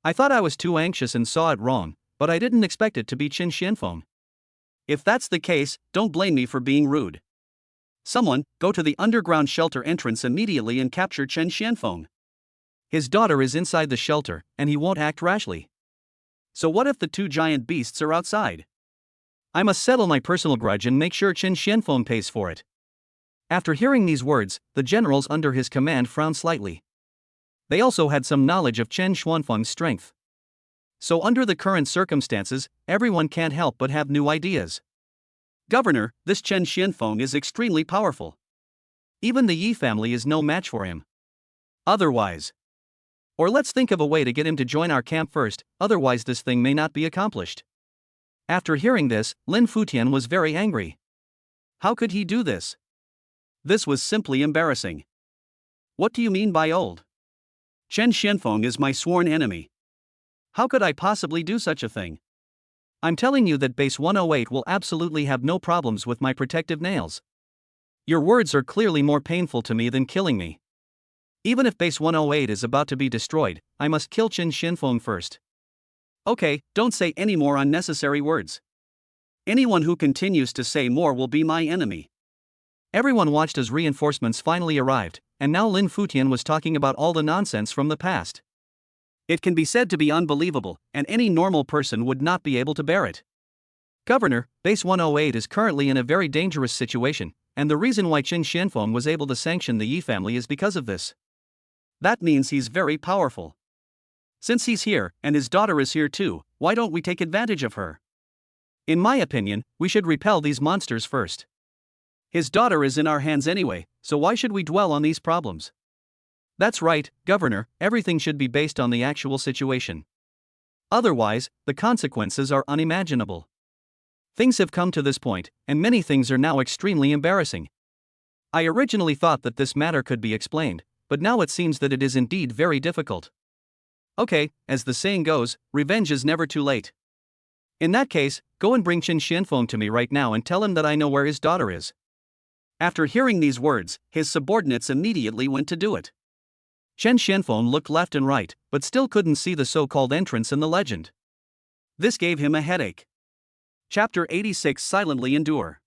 [SPEAKER 1] I thought I was too anxious and saw it wrong, but I didn't expect it to be Chen Xianfeng. If that's the case, don't blame me for being rude. Someone, go to the underground shelter entrance immediately and capture Chen Xianfeng. His daughter is inside the shelter, and he won't act rashly. So what if the 2 giant beasts are outside? I must settle my personal grudge and make sure Chen Xianfeng pays for it. After hearing these words, the generals under his command frowned slightly. They also had some knowledge of Chen Xuanfeng's strength. So under the current circumstances, everyone can't help but have new ideas. Governor, this Chen Xianfeng is extremely powerful. Even the Yi family is no match for him. Otherwise. Or let's think of a way to get him to join our camp first, otherwise this thing may not be accomplished. After hearing this, Lin Futian was very angry. How could he do this? This was simply embarrassing. What do you mean by old? Chen Xianfeng is my sworn enemy. How could I possibly do such a thing? I'm telling you that base 108 will absolutely have no problems with my protective nails. Your words are clearly more painful to me than killing me. Even if base 108 is about to be destroyed, I must kill Chen Xianfeng first. Okay, don't say any more unnecessary words. Anyone who continues to say more will be my enemy. Everyone watched as reinforcements finally arrived, and now Lin Futian was talking about all the nonsense from the past.
[SPEAKER 2] It can be said to be unbelievable, and any normal person would not be able to bear it.
[SPEAKER 1] Governor, Base 108 is currently in a very dangerous situation, and the reason why Qin Xianfeng was able to sanction the Yi family is because of this.
[SPEAKER 2] That means he's very powerful. Since he's here, and his daughter is here too, why don't we take advantage of her?
[SPEAKER 1] In my opinion, we should repel these monsters first.
[SPEAKER 2] His daughter is in our hands anyway, so why should we dwell on these problems?
[SPEAKER 1] That's right, Governor, everything should be based on the actual situation. Otherwise, the consequences are unimaginable. Things have come to this point, and many things are now extremely embarrassing. I originally thought that this matter could be explained, but now it seems that it is indeed very difficult. Okay, as the saying goes, revenge is never too late. In that case, go and bring Qin Xianfeng to me right now and tell him that I know where his daughter is.
[SPEAKER 2] After hearing these words, his subordinates immediately went to do it.
[SPEAKER 1] Qin Xianfeng looked left and right, but still couldn't see the so-called entrance in the legend.
[SPEAKER 2] This gave him a headache. Chapter 86 Silently Endure.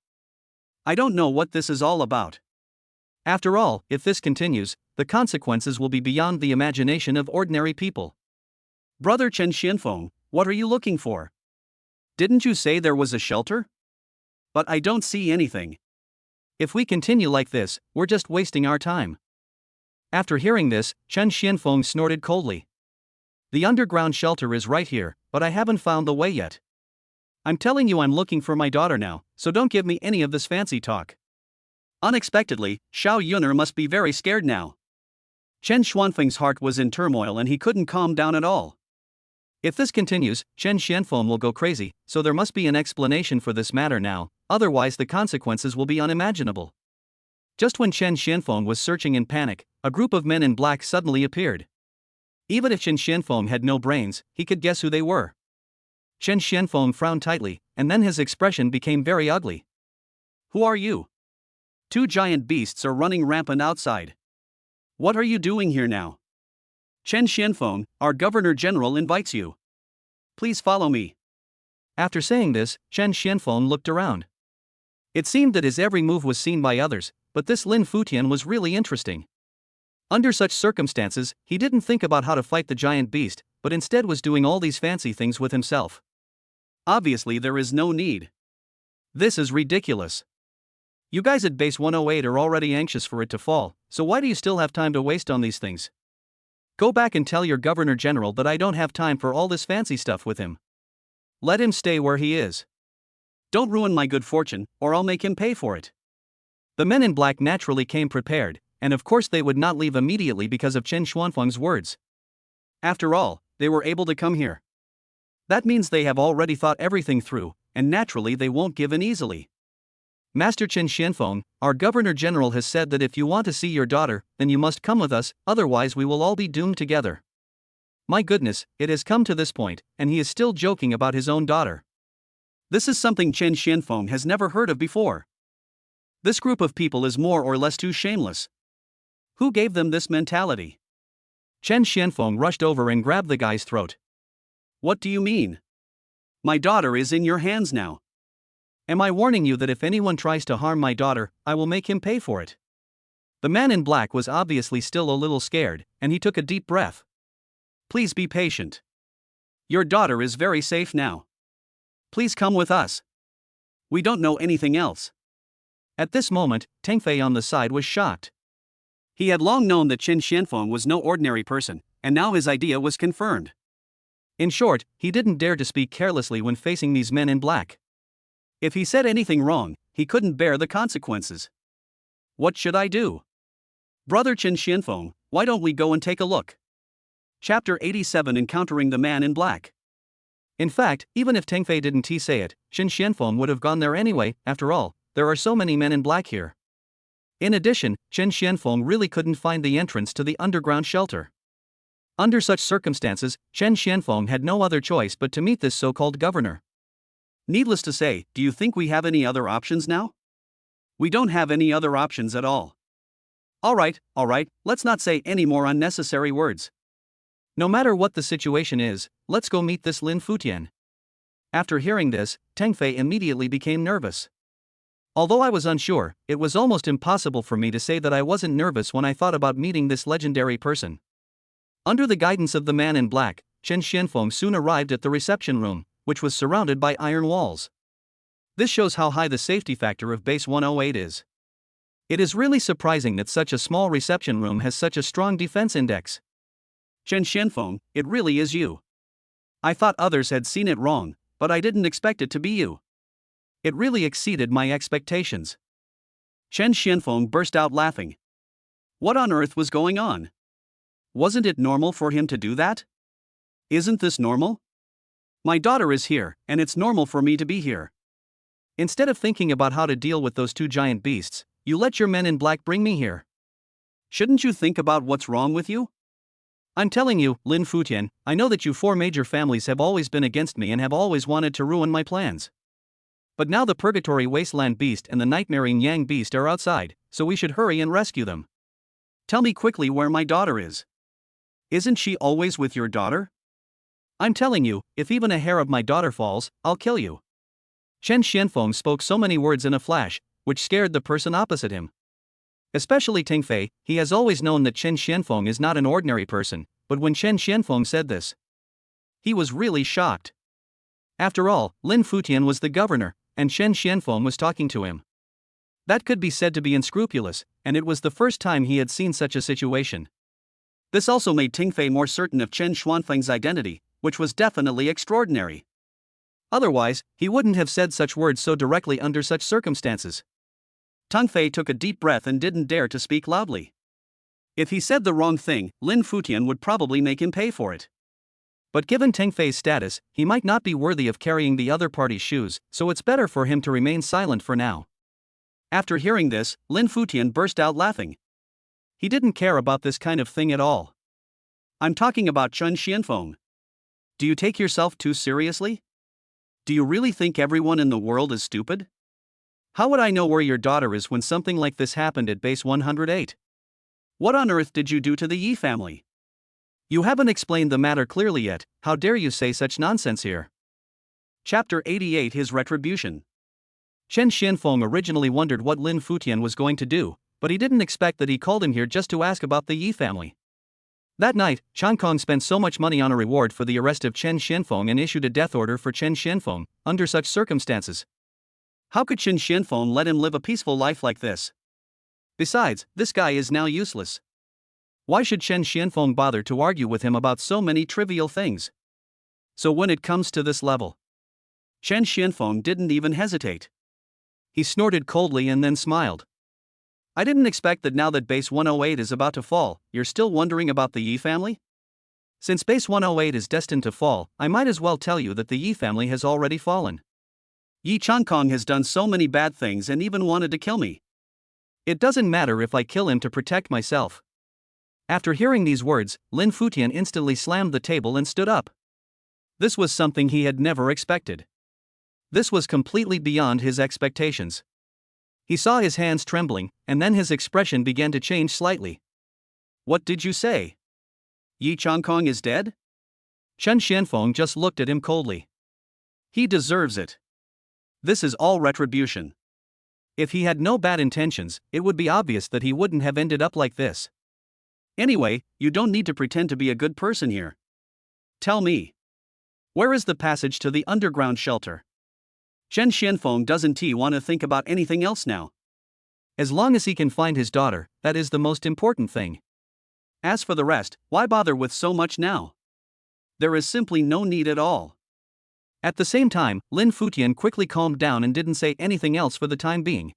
[SPEAKER 2] I don't know what this is all about.
[SPEAKER 1] After all, if this continues, the consequences will be beyond the imagination of ordinary people.
[SPEAKER 2] Brother Qin Xianfeng, what are you looking for? Didn't you say there was a shelter? But I don't see anything.
[SPEAKER 1] If we continue like this, we're just wasting our time. After hearing this, Qin Xianfeng snorted coldly. The underground shelter is right here, but I haven't found the way yet. I'm telling you I'm looking for my daughter now, so don't give me any of this fancy talk.
[SPEAKER 2] Unexpectedly, Xiao Yuner must be very scared now. Chen Xuanfeng's heart was in turmoil and he couldn't calm down at all.
[SPEAKER 1] If this continues, Qin Xianfeng will go crazy, so there must be an explanation for this matter now, otherwise the consequences will be unimaginable. Just when Qin Xianfeng was searching in panic, a group of men in black suddenly appeared. Even if Qin Xianfeng had no brains, he could guess who they were. Qin Xianfeng frowned tightly, and then his expression became very ugly.
[SPEAKER 2] Who are you? Two giant beasts are running rampant outside. What are you doing here now? Qin Xianfeng, our Governor General invites you. Please follow me.
[SPEAKER 1] After saying this, Qin Xianfeng looked around. It seemed that his every move was seen by others, but this Lin Futian was really interesting. Under such circumstances, he didn't think about how to fight the giant beast, but instead was doing all these fancy things with himself.
[SPEAKER 2] Obviously there is no need.
[SPEAKER 1] This is ridiculous. You guys at Base 108 are already anxious for it to fall, so why do you still have time to waste on these things? Go back and tell your Governor General that I don't have time for all this fancy stuff with him. Let him stay where he is.
[SPEAKER 2] Don't ruin my good fortune, or I'll make him pay for it.
[SPEAKER 1] The men in black naturally came prepared, and of course they would not leave immediately because of Qin Xuanfeng's words.
[SPEAKER 2] After all, they were able to come here.
[SPEAKER 1] That means they have already thought everything through, and naturally they won't give in easily. Master Qin Xianfeng, our Governor General has said that if you want to see your daughter, then you must come with us, otherwise we will all be doomed together. My goodness, it has come to this point, and he is still joking about his own daughter.
[SPEAKER 2] This is something Qin Xianfeng has never heard of before. This group of people is more or less too shameless. Who gave them this mentality?
[SPEAKER 1] Qin Xianfeng rushed over and grabbed the guy's throat.
[SPEAKER 2] What do you mean? My daughter is in your hands now.
[SPEAKER 1] Am I warning you that if anyone tries to harm my daughter, I will make him pay for it? The man in black was obviously still a little scared, and he took a deep breath.
[SPEAKER 2] Please be patient. Your daughter is very safe now. Please come with us. We don't know anything else.
[SPEAKER 1] At this moment, Teng Fei on the side was shocked.
[SPEAKER 2] He had long known that Qin Xianfeng was no ordinary person, and now his idea was confirmed.
[SPEAKER 1] In short, he didn't dare to speak carelessly when facing these men in black.
[SPEAKER 2] If he said anything wrong, he couldn't bear the consequences. What should I do? Brother Qin Xianfeng, why don't we go and take a look? Chapter 87 Encountering the Man in Black.
[SPEAKER 1] In fact, even if Teng Fei didn't say it, Qin Xianfeng would have gone there anyway. After all, there are so many men in black here. In addition, Qin Xianfeng really couldn't find the entrance to the underground shelter. Under such circumstances, Qin Xianfeng had no other choice but to meet this so-called governor.
[SPEAKER 2] Needless to say, do you think we have any other options now? We don't have any other options at all. Alright, let's not say any more unnecessary words.
[SPEAKER 1] No matter what the situation is, let's go meet this Lin Futian. After hearing this, Teng Fei immediately became nervous. Although I was unsure, it was almost impossible for me to say that I wasn't nervous when I thought about meeting this legendary person. Under the guidance of the man in black, Chen Xianfeng soon arrived at the reception room, which was surrounded by iron walls. This shows how high the safety factor of base 108 is. It is really surprising that such a small reception room has such a strong defense index.
[SPEAKER 2] Chen Xianfeng, it really is you. I thought others had seen it wrong, but I didn't expect it to be you.
[SPEAKER 1] It really exceeded my expectations.
[SPEAKER 2] Chen Xianfeng burst out laughing. What on earth was going on? Wasn't it normal for him to do that? Isn't this normal? My daughter is here, and it's normal for me to be here.
[SPEAKER 1] Instead of thinking about how to deal with those two giant beasts, you let your men in black bring me here.
[SPEAKER 2] Shouldn't you think about what's wrong with you?
[SPEAKER 1] I'm telling you, Lin Futian, I know that you four major families have always been against me and have always wanted to ruin my plans. But now the Purgatory Wasteland Beast and the Nightmaring Yang Beast are outside, so we should hurry and rescue them.
[SPEAKER 2] Tell me quickly where my daughter is. Isn't she always with your daughter?
[SPEAKER 1] I'm telling you, if even a hair of my daughter falls, I'll kill you. Chen Xianfeng spoke so many words in a flash, which scared the person opposite him. Especially Ting Fei, he has always known that Chen Xianfeng is not an ordinary person, but when Chen Xianfeng said this, he was really shocked. After all, Lin Futian was the governor, and Chen Xianfeng was talking to him. That could be said to be unscrupulous, and it was the first time he had seen such a situation.
[SPEAKER 2] This also made Ting Fei more certain of Chen Xuanfeng's identity, which was definitely extraordinary.
[SPEAKER 1] Otherwise, he wouldn't have said such words so directly under such circumstances.
[SPEAKER 2] Ting Fei took a deep breath and didn't dare to speak loudly. If he said the wrong thing, Lin Futian would probably make him pay for it.
[SPEAKER 1] But given Ting Fei's status, he might not be worthy of carrying the other party's shoes, so it's better for him to remain silent for now.
[SPEAKER 2] After hearing this, Lin Futian burst out laughing.
[SPEAKER 1] He didn't care about this kind of thing at all.
[SPEAKER 2] I'm talking about Chen Xianfeng. Do you take yourself too seriously? Do you really think everyone in the world is stupid?
[SPEAKER 1] How would I know where your daughter is when something like this happened at base 108?
[SPEAKER 2] What on earth did you do to the Yi family?
[SPEAKER 1] You haven't explained the matter clearly yet. How dare you say such nonsense here?
[SPEAKER 2] Chapter 88 His Retribution.
[SPEAKER 1] Chen Xianfeng originally wondered what Lin Futian was going to do, but he didn't expect that he called him here just to ask about the Yi family. That night, Chen Kong spent so much money on a reward for the arrest of Chen Xianfeng and issued a death order for Chen Xianfeng. Under such circumstances,
[SPEAKER 2] how could Chen Xianfeng let him live a peaceful life like this?
[SPEAKER 1] Besides, this guy is now useless. Why should Chen Xianfeng bother to argue with him about so many trivial things? So when it comes to this level,
[SPEAKER 2] Chen Xianfeng didn't even hesitate.
[SPEAKER 1] He snorted coldly and then smiled. I didn't expect that now that base 108 is about to fall, you're still wondering about the Yi family? Since base 108 is destined to fall, I might as well tell you that the Yi family has already fallen.
[SPEAKER 2] Yi Changkong has done so many bad things and even wanted to kill me.
[SPEAKER 1] It doesn't matter if I kill him to protect myself. After hearing these words, Lin Futian instantly slammed the table and stood up. This was something he had never expected. This was completely beyond his expectations. He saw his hands trembling, and then his expression began to change slightly.
[SPEAKER 2] What did you say? Yi Changkong is dead?
[SPEAKER 1] Chen Xianfeng just looked at him coldly.
[SPEAKER 2] He deserves it. This is all retribution.
[SPEAKER 1] If he had no bad intentions, it would be obvious that he wouldn't have ended up like this.
[SPEAKER 2] Anyway, you don't need to pretend to be a good person here. Tell me, where is the passage to the underground shelter? Chen Xianfeng doesn't want to think about anything else now.
[SPEAKER 1] As long as he can find his daughter, that is the most important thing.
[SPEAKER 2] As for the rest, why bother with so much now? There is simply no need at all.
[SPEAKER 1] At the same time, Lin Futian quickly calmed down and didn't say anything else for the time being.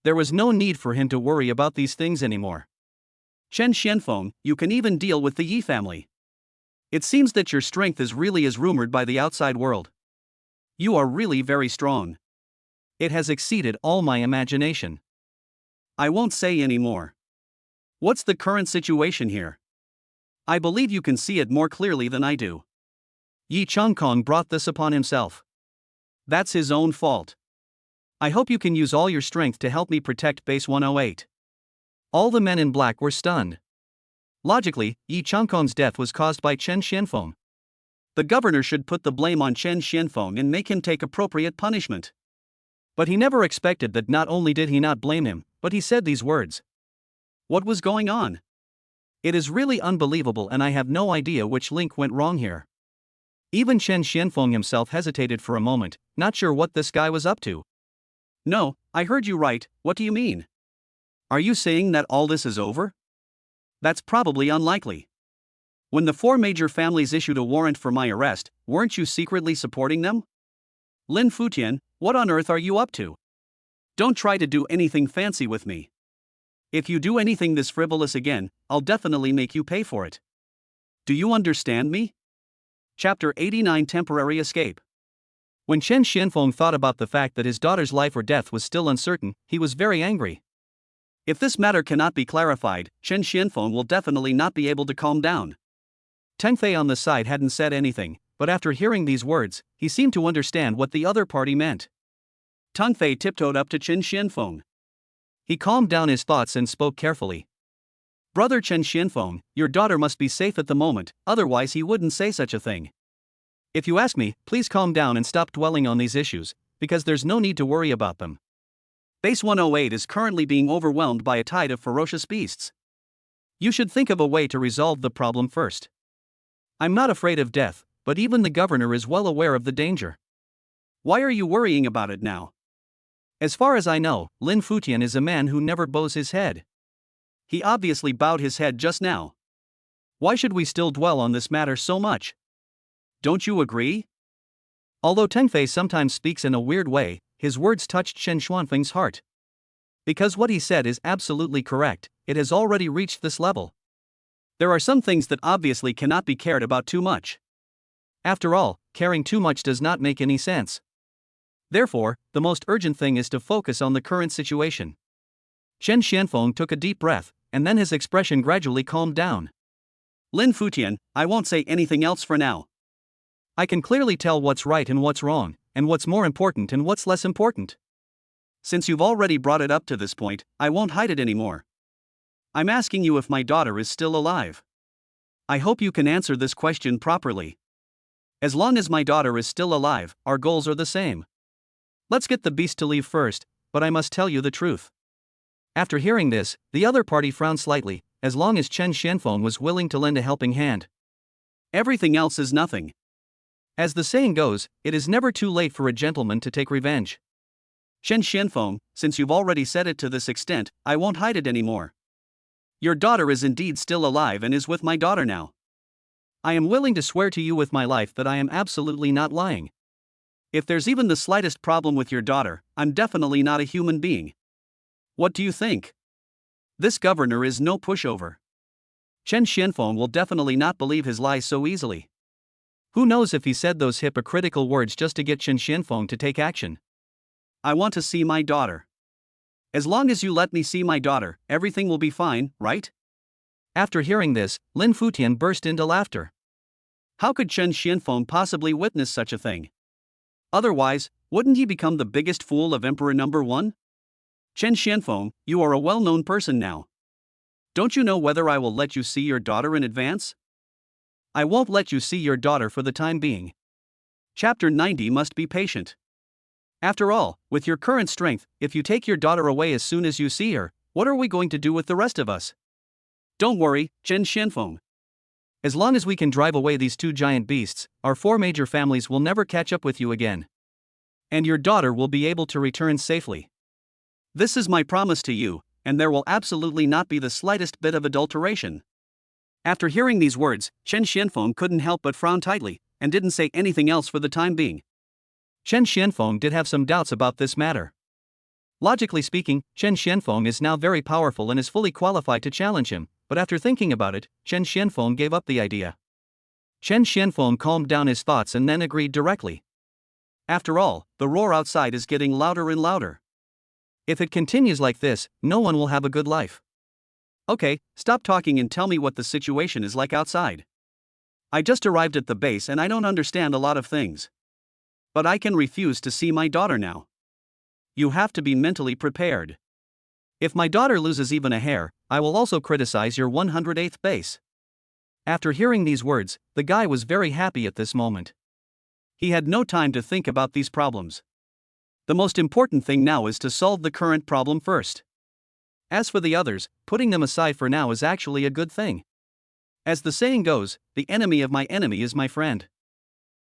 [SPEAKER 1] There was no need for him to worry about these things anymore.
[SPEAKER 2] Chen Xianfeng, you can even deal with the Yi family. It seems that your strength is really as rumored by the outside world. You are really very strong.
[SPEAKER 1] It has exceeded all my imagination.
[SPEAKER 2] I won't say any more. What's the current situation here? I believe you can see it more clearly than I do.
[SPEAKER 1] Yi Changkong brought this upon himself.
[SPEAKER 2] That's his own fault.
[SPEAKER 1] I hope you can use all your strength to help me protect base 108. All the men in black were stunned. Logically, Yi Changkong's death was caused by Chen Xianfeng.
[SPEAKER 2] The governor should put the blame on Chen Xianfeng and make him take appropriate punishment.
[SPEAKER 1] But he never expected that not only did he not blame him, but he said these words. What was going on? It is really unbelievable, and I have no idea which link went wrong here. Even Chen Xianfeng himself hesitated for a moment, not sure what this guy was up to. No, I heard you right, what do you mean? Are you saying that all this is over? That's probably unlikely. When the 4 major families issued a warrant for my arrest, weren't you secretly supporting them? Lin Futian, what on earth are you up to? Don't try to do anything fancy with me. If you do anything this frivolous again, I'll definitely make you pay for it. Do you understand me? Chapter 89 Temporary Escape. When Chen Xianfeng thought about the fact that his daughter's life or death was still uncertain, he was very angry. If this matter cannot be clarified, Chen Xianfeng will definitely not be able to calm down. Teng Fei on the side hadn't said anything, but after hearing these words, he seemed to understand what the other party meant. Teng Fei tiptoed up to Chen Xianfeng. He calmed down his thoughts and spoke carefully. Brother Chen Xianfeng, your daughter must be safe at the moment, otherwise he wouldn't say such a thing. If you ask me, please calm down and stop dwelling on these issues, because there's no need to worry about them. Base 108 is currently being overwhelmed by a tide of ferocious beasts. You should think of a way to resolve the problem first. I'm not afraid of death, but even the governor is well aware of the danger. Why are you worrying about it now? As far as I know, Lin Futian is a man who never bows his head. He obviously bowed his head just now. Why should we still dwell on this matter so much? Don't you agree? Although Teng Fei sometimes speaks in a weird way, his words touched Chen Xuanfeng's heart. Because what he said is absolutely correct, it has already reached this level. There are some things that obviously cannot be cared about too much. After all, caring too much does not make any sense. Therefore, the most urgent thing is to focus on the current situation. Chen Xianfeng took a deep breath, and then his expression gradually calmed down. Lin Futian, I won't say anything else for now. I can clearly tell what's right and what's wrong, and what's more important and what's less important. Since you've already brought it up to this point, I won't hide it anymore. I'm asking you if my daughter is still alive. I hope you can answer this question properly. As long as my daughter is still alive, our goals are the same. Let's get the beast to leave first, but I must tell you the truth. After hearing this, the other party frowned slightly, as long as Chen Xianfeng was willing to lend a helping hand. Everything else is nothing. As the saying goes, it is never too late for a gentleman to take revenge. Chen Xianfeng, since you've already said it to this extent, I won't hide it anymore. Your daughter is indeed still alive and is with my daughter now. I am willing to swear to you with my life that I am absolutely not lying. If there's even the slightest problem with your daughter, I'm definitely not a human being. What do you think? This governor is no pushover. Chen Xianfeng will definitely not believe his lies so easily. Who knows if he said those hypocritical words just to get Chen Xianfeng to take action. I want to see my daughter. As long as you let me see my daughter, everything will be fine, right? After hearing this, Lin Futian burst into laughter. How could Chen Xianfeng possibly witness such a thing? Otherwise, wouldn't he become the biggest fool of Emperor Number 1? Chen Xianfeng, you are a well-known person now. Don't you know whether I will let you see your daughter in advance? I won't let you see your daughter for the time being. Chapter 90 must be patient. After all, with your current strength, if you take your daughter away as soon as you see her, what are we going to do with the rest of us? Don't worry, Chen Xianfeng. As long as we can drive away these 2 giant beasts, our 4 major families will never catch up with you again. And your daughter will be able to return safely. This is my promise to you, and there will absolutely not be the slightest bit of adulteration. After hearing these words, Chen Xianfeng couldn't help but frown tightly, and didn't say anything else for the time being. Chen Xianfeng did have some doubts about this matter. Logically speaking, Chen Xianfeng is now very powerful and is fully qualified to challenge him, but after thinking about it, Chen Xianfeng gave up the idea. Chen Xianfeng calmed down his thoughts and then agreed directly. After all, the roar outside is getting louder and louder. If it continues like this, no one will have a good life. Okay, stop talking and tell me what the situation is like outside. I just arrived at the base and I don't understand a lot of things. But I can refuse to see my daughter now. You have to be mentally prepared. If my daughter loses even a hair, I will also criticize your 108th base. After hearing these words, the guy was very happy at this moment. He had no time to think about these problems.
[SPEAKER 2] The most important thing now is to solve the current problem first. As for the others, putting them aside for now is actually a good thing. As the saying goes, the enemy of my enemy is my friend.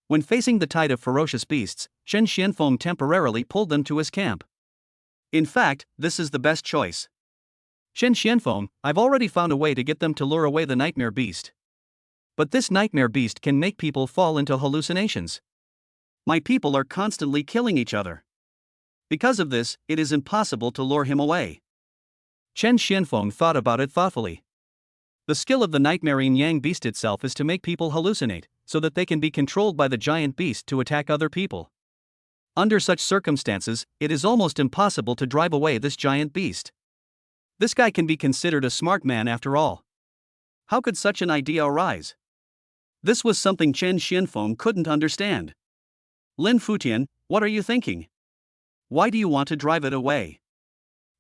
[SPEAKER 2] When facing the tide of ferocious beasts, Chen Xianfeng temporarily pulled them to his camp. In fact, this is the best choice. Chen Xianfeng, I've already found a way to get them to lure away the nightmare beast. But this nightmare beast can make people fall into hallucinations. My people are constantly killing each other. Because of this, it is impossible to lure him away. Chen Xianfeng thought about it thoughtfully. The skill of the nightmare yang beast itself is to make people hallucinate, so that they can be controlled by the giant beast to attack other people. Under such circumstances, it is almost impossible to drive away this giant beast. This guy can be considered a smart man after all. How could such an idea arise? This was something Chen Xianfeng couldn't understand. Lin Futian, what are you thinking? Why do you want to drive it away?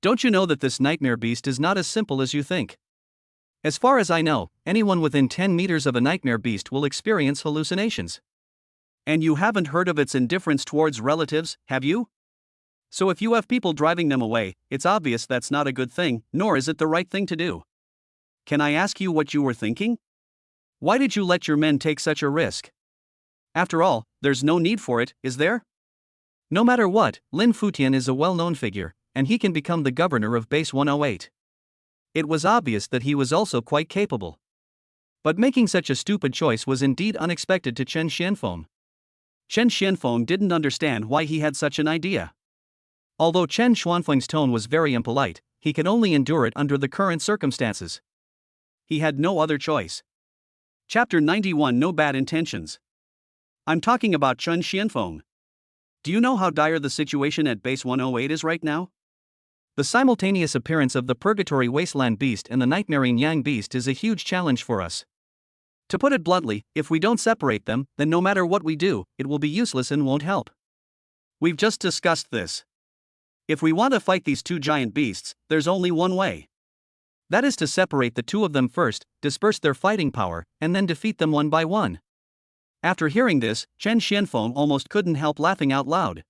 [SPEAKER 2] Don't you know that this nightmare beast is not as simple as you think? As far as I know, anyone within 10 meters of a nightmare beast will experience hallucinations. And you haven't heard of its indifference towards relatives, have you? So if you have people driving them away, it's obvious that's not a good thing, nor is it the right thing to do. Can I ask you what you were thinking? Why did you let your men take such a risk? After all, there's no need for it, is there? No matter what, Lin Futian is a well-known figure, and he can become the governor of Base 108. It was obvious that he was also quite capable. But making such a stupid choice was indeed unexpected to Chen Xianfeng. Chen Xianfeng didn't understand why he had such an idea. Although Chen Xuanfeng's tone was very impolite, he could only endure it under the current circumstances. He had no other choice. Chapter 91 No Bad Intentions. I'm talking about Chen Xianfeng. Do you know how dire the situation at Base 108 is right now? The simultaneous appearance of the Purgatory Wasteland Beast and the Nightmare Yang Beast is a huge challenge for us. To put it bluntly, if we don't separate them, then no matter what we do, it will be useless and won't help. We've just discussed this. If we want to fight these two giant beasts, there's only one way. That is to separate the two of them first, disperse their fighting power, and then defeat them one by one. After hearing this, Chen Xianfeng almost couldn't help laughing out loud.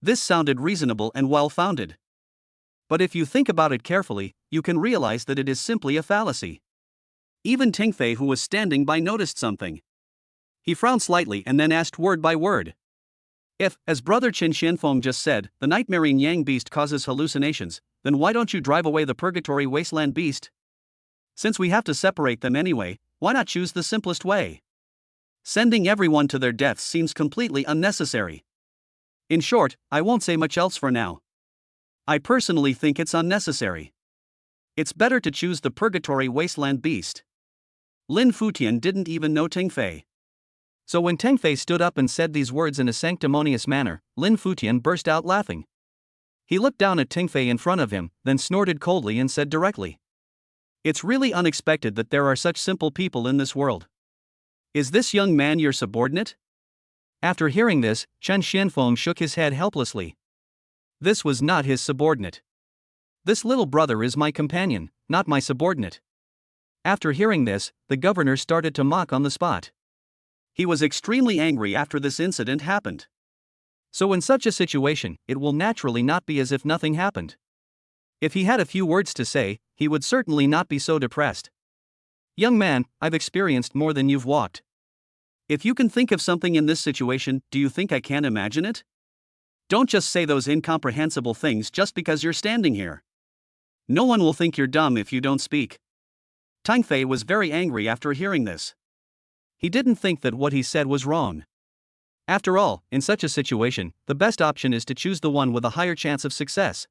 [SPEAKER 2] This sounded reasonable and well-founded. But if you think about it carefully, you can realize that it is simply a fallacy. Even Tingfei, who was standing by, noticed something. He frowned slightly and then asked word by word. If, as brother Chen Xianfeng just said, the Nightmare Yang Beast causes hallucinations, then why don't you drive away the Purgatory Wasteland Beast? Since we have to separate them anyway, why not choose the simplest way? Sending everyone to their deaths seems completely unnecessary. In short, I won't say much else for now. I personally think it's unnecessary. It's better to choose the Purgatory Wasteland Beast. Lin Futian didn't even know Tingfei. So when Tingfei stood up and said these words in a sanctimonious manner, Lin Futian burst out laughing. He looked down at Tingfei in front of him, then snorted coldly and said directly, "It's really unexpected that there are such simple people in this world. Is this young man your subordinate?" After hearing this, Chen Xianfeng shook his head helplessly. This was not his subordinate. This little brother is my companion, not my subordinate. After hearing this, the governor started to mock on the spot. He was extremely angry after this incident happened. So in such a situation, it will naturally not be as if nothing happened. If he had a few words to say, he would certainly not be so depressed. Young man, I've experienced more than you've walked. If you can think of something in this situation, do you think I can't imagine it? Don't just say those incomprehensible things just because you're standing here. No one will think you're dumb if you don't speak. Tingfei was very angry after hearing this. He didn't think that what he said was wrong. After all, in such a situation, the best option is to choose the one with a higher chance of success.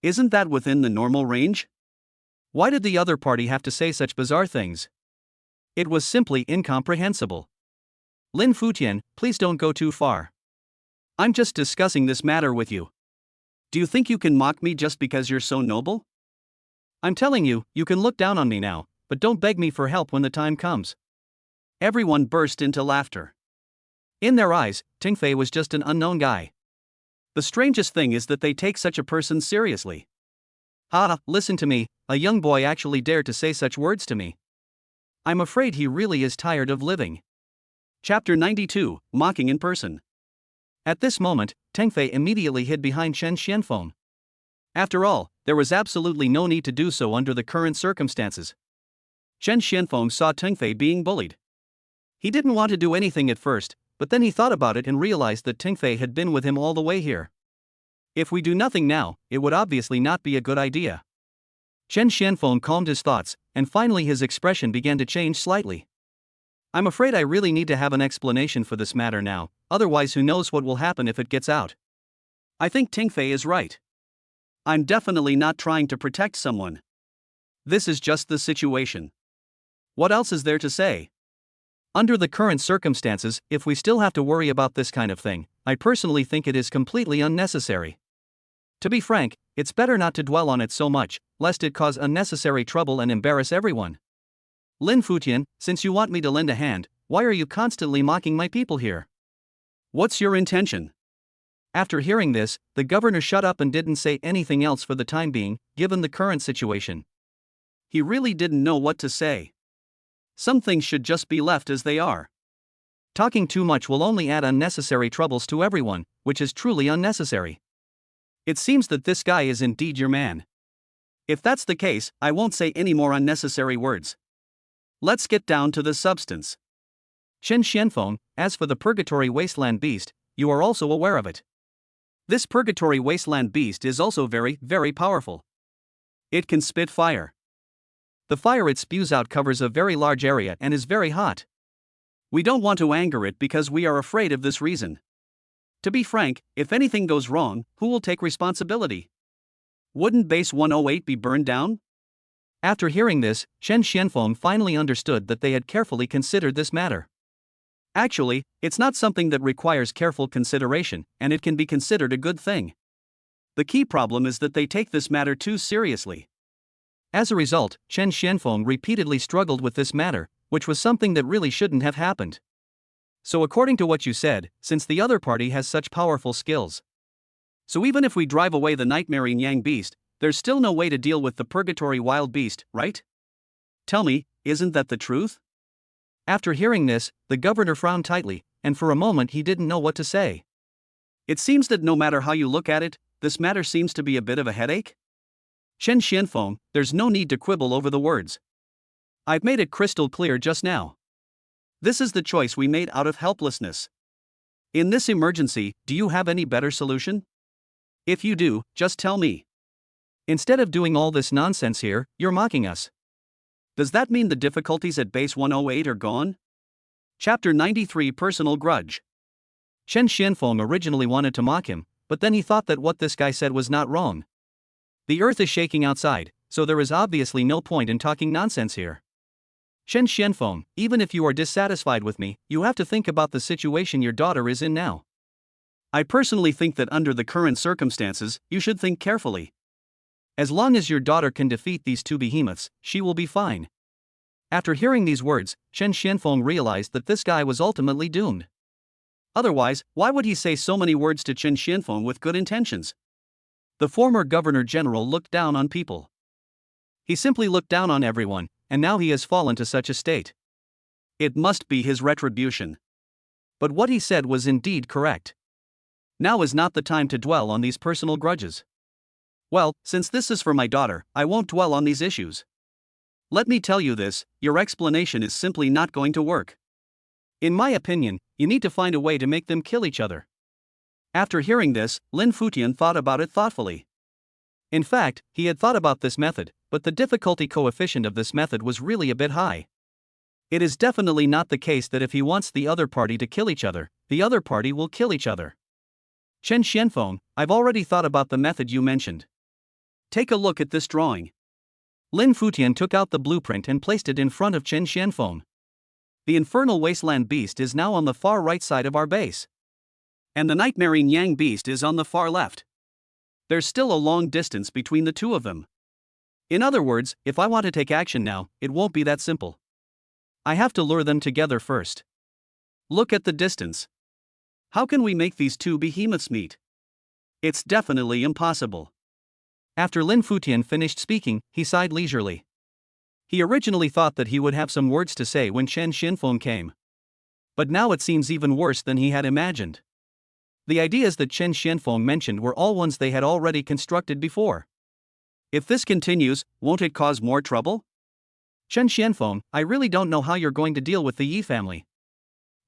[SPEAKER 2] Isn't that within the normal range? Why did the other party have to say such bizarre things? It was simply incomprehensible. Lin Futian, please don't go too far. I'm just discussing this matter with you. Do you think you can mock me just because you're so noble? I'm telling you, you can look down on me now, but don't beg me for help when the time comes. Everyone burst into laughter. In their eyes, Tingfei was just an unknown guy. The strangest thing is that they take such a person seriously. Listen to me, a young boy actually dared to say such words to me. I'm afraid he really is tired of living. Chapter 92, Mocking in Person.
[SPEAKER 1] At this moment, Teng Fei immediately hid behind Chen Xianfeng. After all, there was absolutely no need to do so under the current circumstances. Chen Xianfeng saw Teng Fei being bullied. He didn't want to do anything at first, but then he thought about it and realized that Teng Fei had been with him all the way here. If we do nothing now, it would obviously not be a good idea. Chen Xianfeng calmed his thoughts, and finally his expression began to change slightly. I'm afraid I really need to have an explanation for this matter now, otherwise who knows what will happen if it gets out. I think Teng Fei is right. I'm definitely not trying to protect someone. This is just the situation. What else is there to say? Under the current circumstances, if we still have to worry about this kind of thing, I personally think it is completely unnecessary. To be frank, it's better not to dwell on it so much, lest it cause unnecessary trouble and embarrass everyone. Lin Futian, since you want me to lend a hand, why are you constantly mocking my people here? What's your intention? After hearing this, the governor shut up and didn't say anything else for the time being, given the current situation. He really didn't know what to say. Some things should just be left as they are. Talking too much will only add unnecessary troubles to everyone, which is truly unnecessary. It seems that this guy is indeed your man. If that's the case, I won't say any more unnecessary words. Let's get down to the substance. Chen Xianfeng, as for the Purgatory Wasteland Beast, you are also aware of it. This Purgatory Wasteland Beast is also very, very powerful. It can spit fire. The fire it spews out covers a very large area and is very hot. We don't want to anger it because we are afraid of this reason. To be frank, if anything goes wrong, who will take responsibility? Wouldn't Base 108 be burned down? After hearing this, Chen Xianfeng finally understood that they had carefully considered this matter. Actually, it's not something that requires careful consideration, and it can be considered a good thing. The key problem is that they take this matter too seriously. As a result, Chen Xianfeng repeatedly struggled with this matter, which was something that really shouldn't have happened. So according to what you said, since the other party has such powerful skills. So even if we drive away the nightmaring Yang Beast, there's still no way to deal with the Purgatory Wild Beast, right? Tell me, isn't that the truth? After hearing this, the governor frowned tightly, and for a moment he didn't know what to say. It seems that no matter how you look at it, this matter seems to be a bit of a headache. Chen Xianfeng, there's no need to quibble over the words. I've made it crystal clear just now. This is the choice we made out of helplessness. In this emergency, do you have any better solution? If you do, just tell me. Instead of doing all this nonsense here, you're mocking us. Does that mean the difficulties at Base 108 are gone? Chapter 93 Personal Grudge. Chen Xianfeng originally wanted to mock him, but then he thought that what this guy said was not wrong. The earth is shaking outside, so there is obviously no point in talking nonsense here. Chen Xianfeng, even if you are dissatisfied with me, you have to think about the situation your daughter is in now. I personally think that under the current circumstances, you should think carefully. As long as your daughter can defeat these two behemoths, she will be fine. After hearing these words, Chen Xianfeng realized that this guy was ultimately doomed. Otherwise, why would he say so many words to Chen Xianfeng with good intentions? The former governor-general looked down on people. He simply looked down on everyone, and now he has fallen to such a state. It must be his retribution. But what he said was indeed correct. Now is not the time to dwell on these personal grudges. Well, since this is for my daughter, I won't dwell on these issues. Let me tell you this, your explanation is simply not going to work. In my opinion, you need to find a way to make them kill each other. After hearing this, Lin Futian thought about it thoughtfully. In fact, he had thought about this method, but the difficulty coefficient of this method was really a bit high. It is definitely not the case that if he wants the other party to kill each other, the other party will kill each other. Chen Xianfeng, I've already thought about the method you mentioned. Take a look at this drawing. Lin Futian took out the blueprint and placed it in front of Chen Xianfeng. The infernal wasteland beast is now on the far right side of our base. And the nightmaring Yang Beast is on the far left. There's still a long distance between the two of them. In other words, if I want to take action now, it won't be that simple. I have to lure them together first. Look at the distance. How can we make these two behemoths meet? It's definitely impossible. After Lin Futian finished speaking, he sighed leisurely. He originally thought that he would have some words to say when Chen Xianfeng came. But now it seems even worse than he had imagined. The ideas that Chen Xianfeng mentioned were all ones they had already constructed before.
[SPEAKER 2] If this continues, won't it cause more trouble?
[SPEAKER 1] Chen Xianfeng, I really don't know how you're going to deal with the Yi family.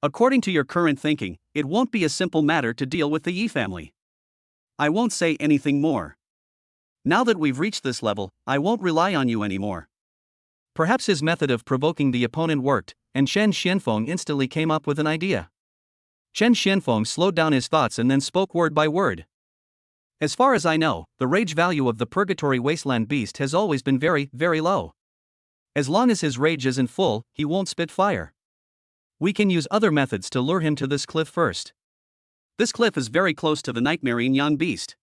[SPEAKER 2] According to your current thinking, it won't be a simple matter to deal with the Yi family. I won't say anything more. Now that we've reached this level, I won't rely on you anymore.
[SPEAKER 1] Perhaps his method of provoking the opponent worked, and Chen Xianfeng instantly came up with an idea. Chen Xianfeng slowed down his thoughts and then spoke word by word. As far as I know, the rage value of the Purgatory Wasteland Beast has always been very, very low. As long as his rage isn't full, he won't spit fire. We can use other methods to lure him to this cliff first.
[SPEAKER 2] This cliff is very close to the Nightmare Yang Beast.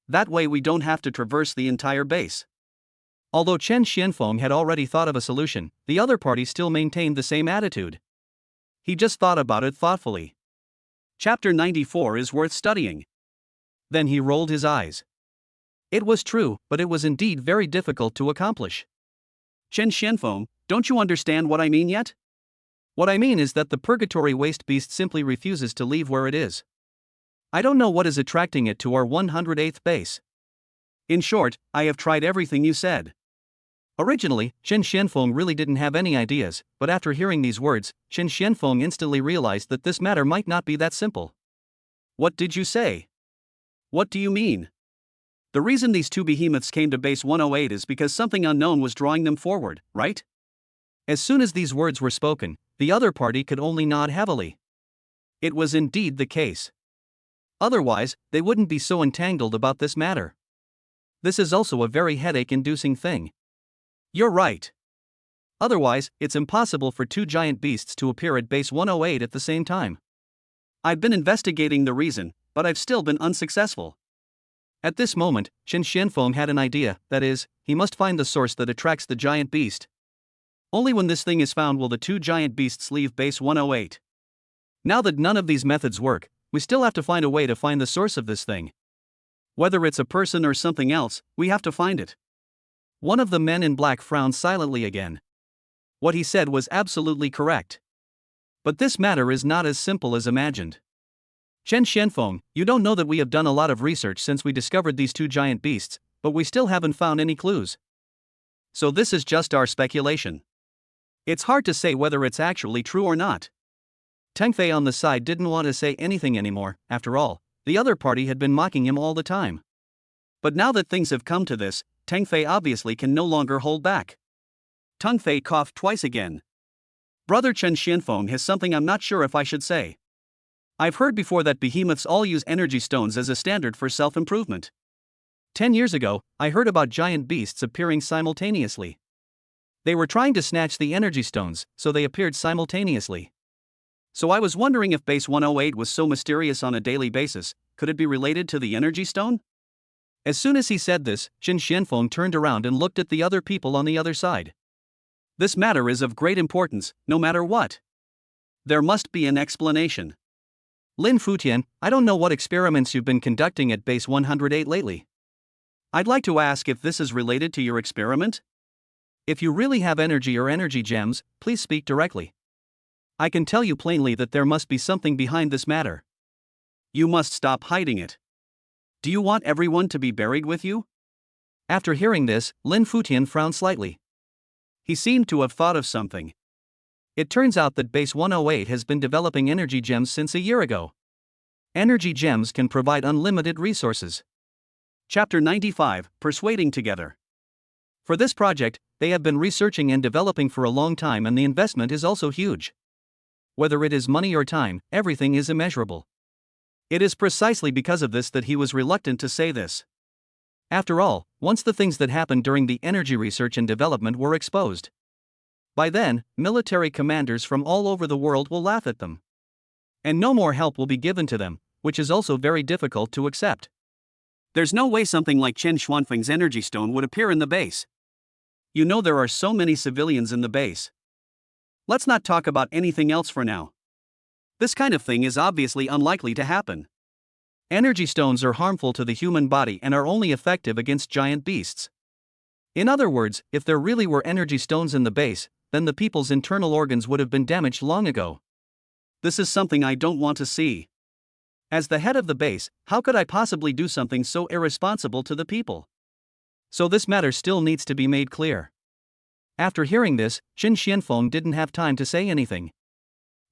[SPEAKER 2] That way we don't have to traverse the entire base.
[SPEAKER 1] Although Chen Xianfeng had already thought of a solution, the other party still maintained the same attitude. He just thought about it thoughtfully.
[SPEAKER 2] Chapter 94 is worth studying.
[SPEAKER 1] Then he rolled his eyes. It was true, but it was indeed very difficult to accomplish.
[SPEAKER 2] Chen Xianfeng, don't you understand what I mean yet?
[SPEAKER 1] What I mean is that the Purgatory Waste Beast simply refuses to leave where it is. I don't know what is attracting it to our 108th base.
[SPEAKER 2] In short, I have tried everything you said.
[SPEAKER 1] Originally, Chen Xianfeng really didn't have any ideas, but after hearing these words, Chen Xianfeng instantly realized that this matter might not be that simple.
[SPEAKER 2] What did you say? What do you mean? The reason these two behemoths came to base 108 is because something unknown was drawing them forward, right?
[SPEAKER 1] As soon as these words were spoken, the other party could only nod heavily. It was indeed the case. Otherwise, they wouldn't be so entangled about this matter. This is also a very headache-inducing thing.
[SPEAKER 2] You're right.
[SPEAKER 1] Otherwise, it's impossible for two giant beasts to appear at base 108 at the same time.
[SPEAKER 2] I've been investigating the reason, but I've still been unsuccessful.
[SPEAKER 1] At this moment, Chen Xianfeng had an idea, that is, he must find the source that attracts the giant beast. Only when this thing is found will the two giant beasts leave base 108. Now that none of these methods work, we still have to find a way to find the source of this thing.
[SPEAKER 2] Whether it's a person or something else, we have to find it.
[SPEAKER 1] One of the men in black frowned silently again. What he said was absolutely correct. But this matter is not as simple as imagined. Chen Xianfeng, you don't know that we have done a lot of research since we discovered these two giant beasts, but we still haven't found any clues.
[SPEAKER 2] So this is just our speculation. It's hard to say whether it's actually true or not.
[SPEAKER 1] Teng Fei on the side didn't want to say anything anymore. After all, the other party had been mocking him all the time.
[SPEAKER 2] But now that things have come to this, Teng Fei obviously can no longer hold back. Teng Fei coughed twice again. Brother Chen Xianfeng has something I'm not sure if I should say. I've heard before that behemoths all use energy stones as a standard for self-improvement.
[SPEAKER 1] 10 years ago, I heard about giant beasts appearing simultaneously. They were trying to snatch the energy stones, so they appeared simultaneously.
[SPEAKER 2] So I was wondering if base 108 was so mysterious on a daily basis, could it be related to the energy stone?
[SPEAKER 1] As soon as he said this, Chen Xianfeng turned around and looked at the other people on the other side.
[SPEAKER 2] This matter is of great importance, no matter what. There must be an explanation.
[SPEAKER 1] Lin Futian, I don't know what experiments you've been conducting at base 108 lately.
[SPEAKER 2] I'd like to ask if this is related to your experiment?
[SPEAKER 1] If you really have energy or energy gems, please speak directly. I can tell you plainly that there must be something behind this matter.
[SPEAKER 2] You must stop hiding it. Do you want everyone to be buried with you?
[SPEAKER 1] After hearing this, Lin Futian frowned slightly.
[SPEAKER 2] He seemed to have thought of something.
[SPEAKER 1] It turns out that base 108 has been developing energy gems since a year ago. Energy gems can provide unlimited resources.
[SPEAKER 2] Chapter 95, Persuading Together.
[SPEAKER 1] For this project, they have been researching and developing for a long time, and the investment is also huge. Whether it is money or time, everything is immeasurable. It is precisely because of this that he was reluctant to say this. After all, once the things that happened during the energy research and development were exposed, by then, military commanders from all over the world will laugh at them. And no more help will be given to them, which is also very difficult to accept.
[SPEAKER 2] There's no way something like Chen Xianfeng's energy stone would appear in the base. You know there are so many civilians in the base. Let's not talk about anything else for now. This kind of thing is obviously unlikely to happen.
[SPEAKER 1] Energy stones are harmful to the human body and are only effective against giant beasts. In other words, if there really were energy stones in the base, then the people's internal organs would have been damaged long ago.
[SPEAKER 2] This is something I don't want to see. As the head of the base, how could I possibly do something so irresponsible to the people? So this matter still needs to be made clear. After hearing this, Qin Xianfeng didn't have time to say anything.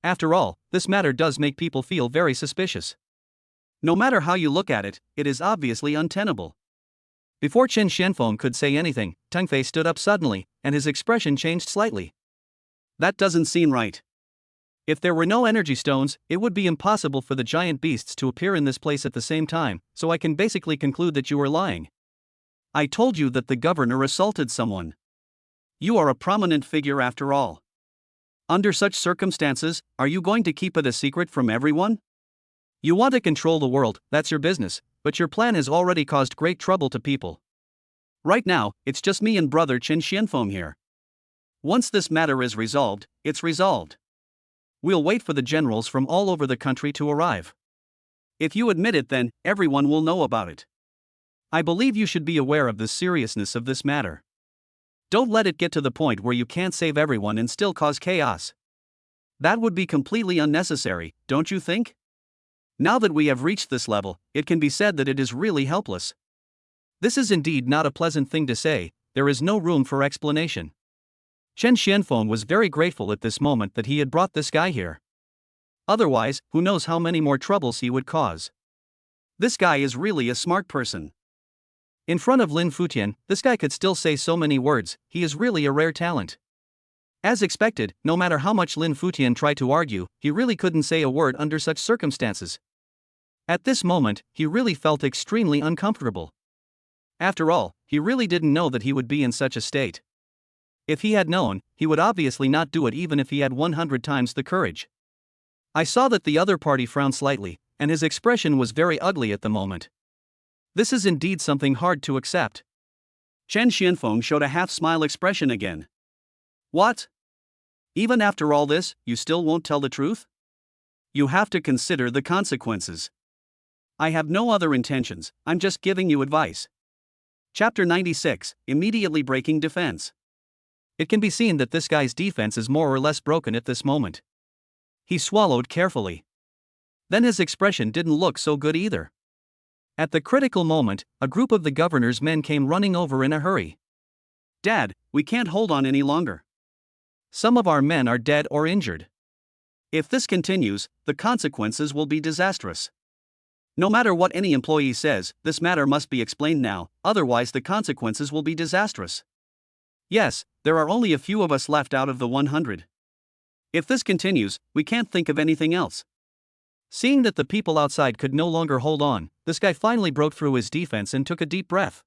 [SPEAKER 2] After all, this matter does make people feel very suspicious. No matter how you look at it, it is obviously untenable. Before Qin Xianfeng could say anything, Teng Fei stood up suddenly, and his expression changed slightly. That doesn't seem right. If there were no energy stones, it would be impossible for the giant beasts to appear in this place at the same time, so I can basically conclude that you are lying. I told you that the governor assaulted someone. You are a prominent figure after all. Under such circumstances, are you going to keep it a secret from everyone? You want to control the world, that's your business, but your plan has already caused great trouble to people. Right now, it's just me and brother Qin Xianfeng here. Once this matter is resolved, it's resolved. We'll wait for the generals from all over the country to arrive. If you admit it, then everyone will know about it. I believe you should be aware of the seriousness of this matter. Don't let it get to the point where you can't save everyone and still cause chaos. That would be completely unnecessary, don't you think? Now that we have reached this level, it can be said that it is really helpless. This is indeed not a pleasant thing to say, there is no room for explanation. Qin Xianfeng was very grateful at this moment that he had brought this guy here. Otherwise, who knows how many more troubles he would cause. This guy is really a smart person. In front of Lin Futian, this guy could still say so many words, he is really a rare talent. As expected, no matter how much Lin Futian tried to argue, he really couldn't say a word under such circumstances. At this moment, he really felt extremely uncomfortable. After all, he really didn't know that he would be in such a state. If he had known, he would obviously not do it even if he had 100 times the courage. I saw that the other party frowned slightly, and his expression was very ugly at the moment. This is indeed something hard to accept. Qin Xianfeng showed a half-smile expression again. What? Even after all this, you still won't tell the truth? You have to consider the consequences. I have no other intentions, I'm just giving you advice. Chapter 96, Immediately Breaking Defense. It can be seen that this guy's defense is more or less broken at this moment. He swallowed carefully. Then his expression didn't look so good either. At the critical moment, a group of the governor's men came running over in a hurry. Dad, we can't hold on any longer. Some of our men are dead or injured. If this continues, the consequences will be disastrous. No matter what any employee says, this matter must be explained now, otherwise the consequences will be disastrous. Yes, there are only a few of us left out of the 100. If this continues, we can't think of anything else. Seeing that the people outside could no longer hold on, this guy finally broke through his defense and took a deep breath.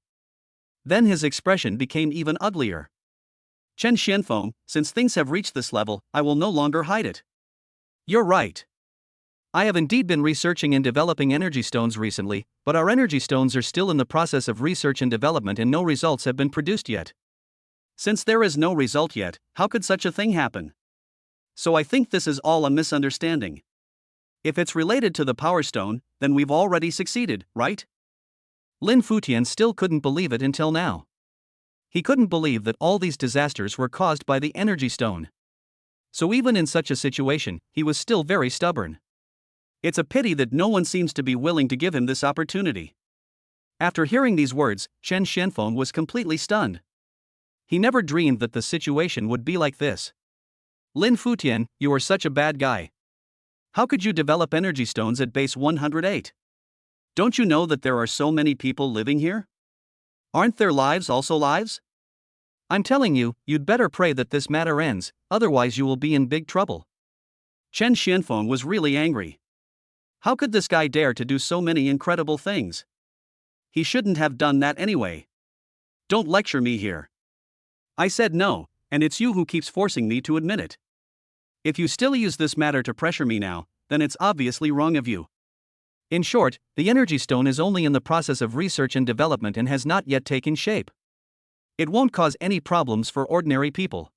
[SPEAKER 2] Then his expression became even uglier. Qin Xianfeng, since things have reached this level, I will no longer hide it. You're right. I have indeed been researching and developing energy stones recently, but our energy stones are still in the process of research and development and no results have been produced yet. Since there is no result yet, how could such a thing happen? So I think this is all a misunderstanding. If it's related to the Power Stone, then we've already succeeded, right? Lin Futian still couldn't believe it until now. He couldn't believe that all these disasters were caused by the Energy Stone. So even in such a situation, he was still very stubborn. It's a pity that no one seems to be willing to give him this opportunity. After hearing these words, Qin Xianfeng was completely stunned. He never dreamed that the situation would be like this. Lin Futian, you are such a bad guy. How could you develop energy stones at base 108? Don't you know that there are so many people living here? Aren't their lives also lives? I'm telling you, you'd better pray that this matter ends, otherwise you will be in big trouble. Qin Xianfeng was really angry. How could this guy dare to do so many incredible things? He shouldn't have done that anyway. Don't lecture me here. I said no, and it's you who keeps forcing me to admit it. If you still use this matter to pressure me now, then it's obviously wrong of you. In short, the Energy Stone is only in the process of research and development and has not yet taken shape. It won't cause any problems for ordinary people.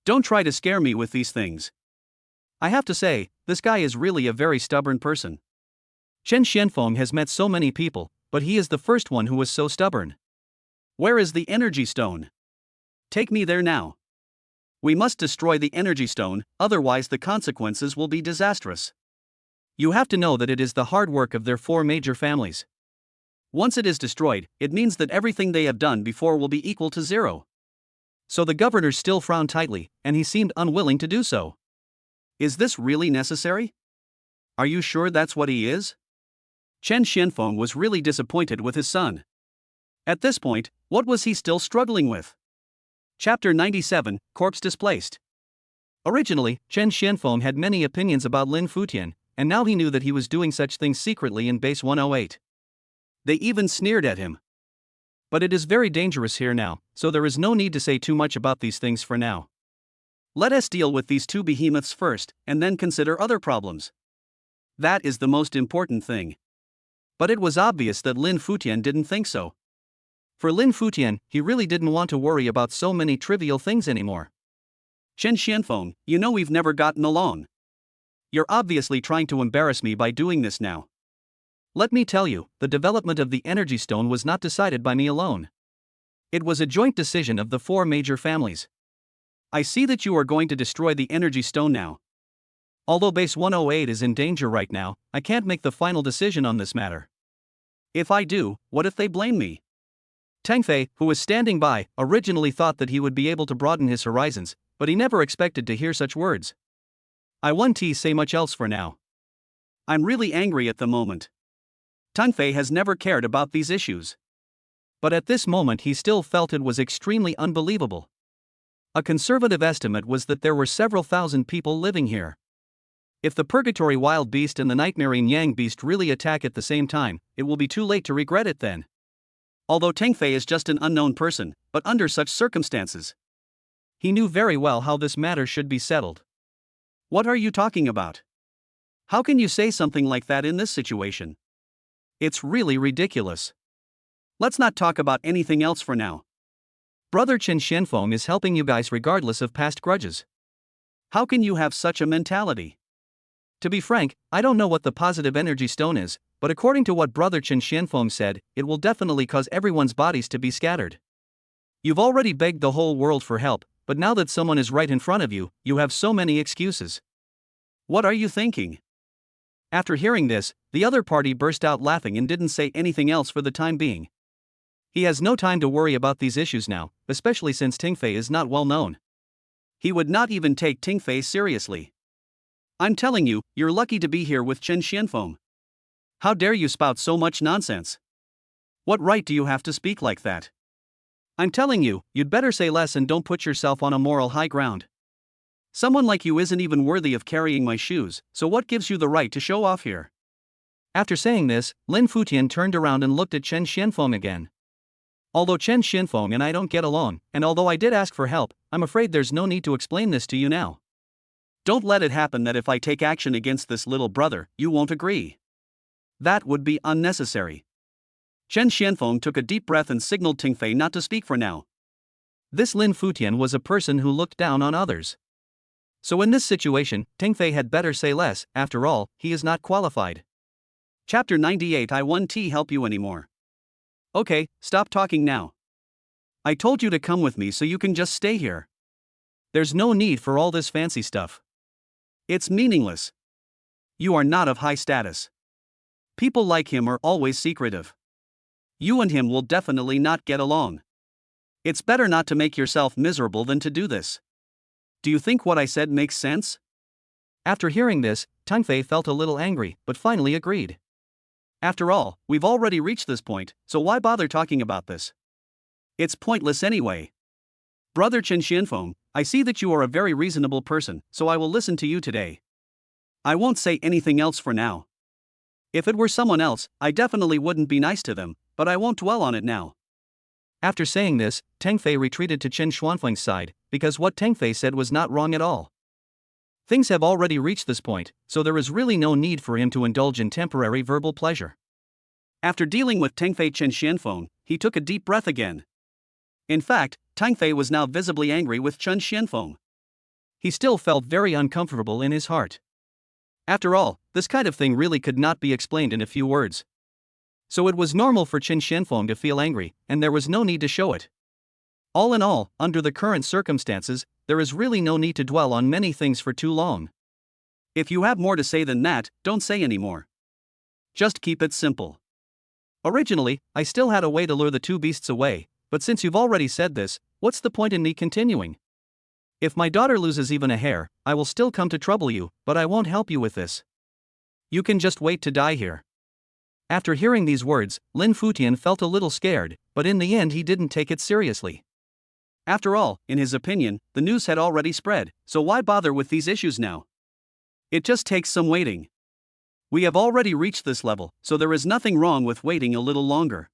[SPEAKER 2] Don't try to scare me with these things. I have to say, this guy is really a very stubborn person. Qin Xianfeng has met so many people, but he is the first one who was so stubborn. Where is the Energy Stone? Take me there now. We must destroy the Energy Stone, otherwise the consequences will be disastrous.
[SPEAKER 1] You have to know that it is the hard work of their four major families. Once it is destroyed, it means that everything they have done before will be equal to zero. So the governor still frowned tightly, and he seemed unwilling to do so. Is this really necessary? Are you sure that's what he is? Chen Xianfeng was really disappointed with his son. At this point, what was he still struggling with? Chapter 97, Corpse Displaced. Originally, Chen Xianfeng had many opinions about Lin Futian, and now he knew that he was doing such things secretly in base 108. They even sneered at him. But it is very dangerous here now, so there is no need to say too much about these things for now. Let us deal with these two behemoths first, and then consider other problems. That is the most important thing. But it was obvious that Lin Futian didn't think so. For Lin Futian, he really didn't want to worry about so many trivial things anymore. Chen Xianfeng, you know we've never gotten along. You're obviously trying to embarrass me by doing this now. Let me tell you, the development of the energy stone was not decided by me alone. It was a joint decision of the four major families. I see that you are going to destroy the energy stone now. Although base 108 is in danger right now, I can't make the final decision on this matter. If I do, what if they blame me? Tang Fei, who was standing by, originally thought that he would be able to broaden his horizons, but he never expected to hear such words. I won't say much else for now. I'm really angry at the moment. Tang Fei has never cared about these issues. But at this moment he still felt it was extremely unbelievable. A conservative estimate was that there were several thousand people living here. If the Purgatory Wild Beast and the Nightmarine Yang Beast really attack at the same time, it will be too late to regret it then. Although Tang Fei is just an unknown person, but under such circumstances, he knew very well how this matter should be settled. What are you talking about? How can you say something like that in this situation? It's really ridiculous. Let's not talk about anything else for now. Brother Chen Xianfeng is helping you guys regardless of past grudges. How can you have such a mentality? To be frank, I don't know what the positive energy stone is, but according to what Brother Chen Xianfeng said, it will definitely cause everyone's bodies to be scattered. You've already begged the whole world for help, but now that someone is right in front of you, you have so many excuses. What are you thinking? After hearing this, the other party burst out laughing and didn't say anything else for the time being. He has no time to worry about these issues now, especially since Tang Fei is not well known. He would not even take Tang Fei seriously. I'm telling you, you're lucky to be here with Chen Xianfeng. How dare you spout so much nonsense? What right do you have to speak like that? I'm telling you, you'd better say less and don't put yourself on a moral high ground. Someone like you isn't even worthy of carrying my shoes, so what gives you the right to show off here? After saying this, Lin Futian turned around and looked at Chen Xianfeng again. Although Chen Xianfeng and I don't get along, and although I did ask for help, I'm afraid there's no need to explain this to you now. Don't let it happen that if I take action against this little brother, you won't agree. That would be unnecessary. Chen Xianfeng took a deep breath and signaled Tang Fei not to speak for now. This Lin Futian was a person who looked down on others. So in this situation, Tang Fei had better say less, after all, he is not qualified. Chapter 98 I won't help you anymore. Okay, stop talking now. I told you to come with me so you can just stay here. There's no need for all this fancy stuff. It's meaningless. You are not of high status. People like him are always secretive. You and him will definitely not get along. It's better not to make yourself miserable than to do this. Do you think what I said makes sense? After hearing this, Tang Fei felt a little angry, but finally agreed. After all, we've already reached this point, so why bother talking about this? It's pointless anyway. Brother Chen Xianfeng, I see that you are a very reasonable person, so I will listen to you today. I won't say anything else for now. If it were someone else, I definitely wouldn't be nice to them, but I won't dwell on it now. After saying this, Tang Fei retreated to Chen Xianfeng's side, because what Tang Fei said was not wrong at all. Things have already reached this point, so there is really no need for him to indulge in temporary verbal pleasure. After dealing with Tang Fei Chen Xianfeng, he took a deep breath again. In fact, Tang Fei was now visibly angry with Chen Xianfeng. He still felt very uncomfortable in his heart. After all, this kind of thing really could not be explained in a few words. So it was normal for Chen Xianfeng to feel angry, and there was no need to show it. All in all, under the current circumstances, there is really no need to dwell on many things for too long.
[SPEAKER 2] If you have more to say than that, don't say anymore. Just keep it simple.
[SPEAKER 1] Originally, I still had a way to lure the two beasts away, but since you've already said this, what's the point in me continuing? If my daughter loses even a hair, I will still come to trouble you, but I won't help you with this. You can just wait to die here. After hearing these words, Lin Futian felt a little scared, but in the end he didn't take it seriously.
[SPEAKER 2] After all, in his opinion, the news had already spread, so why bother with these issues now? It just takes some waiting. We have already reached this level, so there is nothing wrong with waiting a little longer.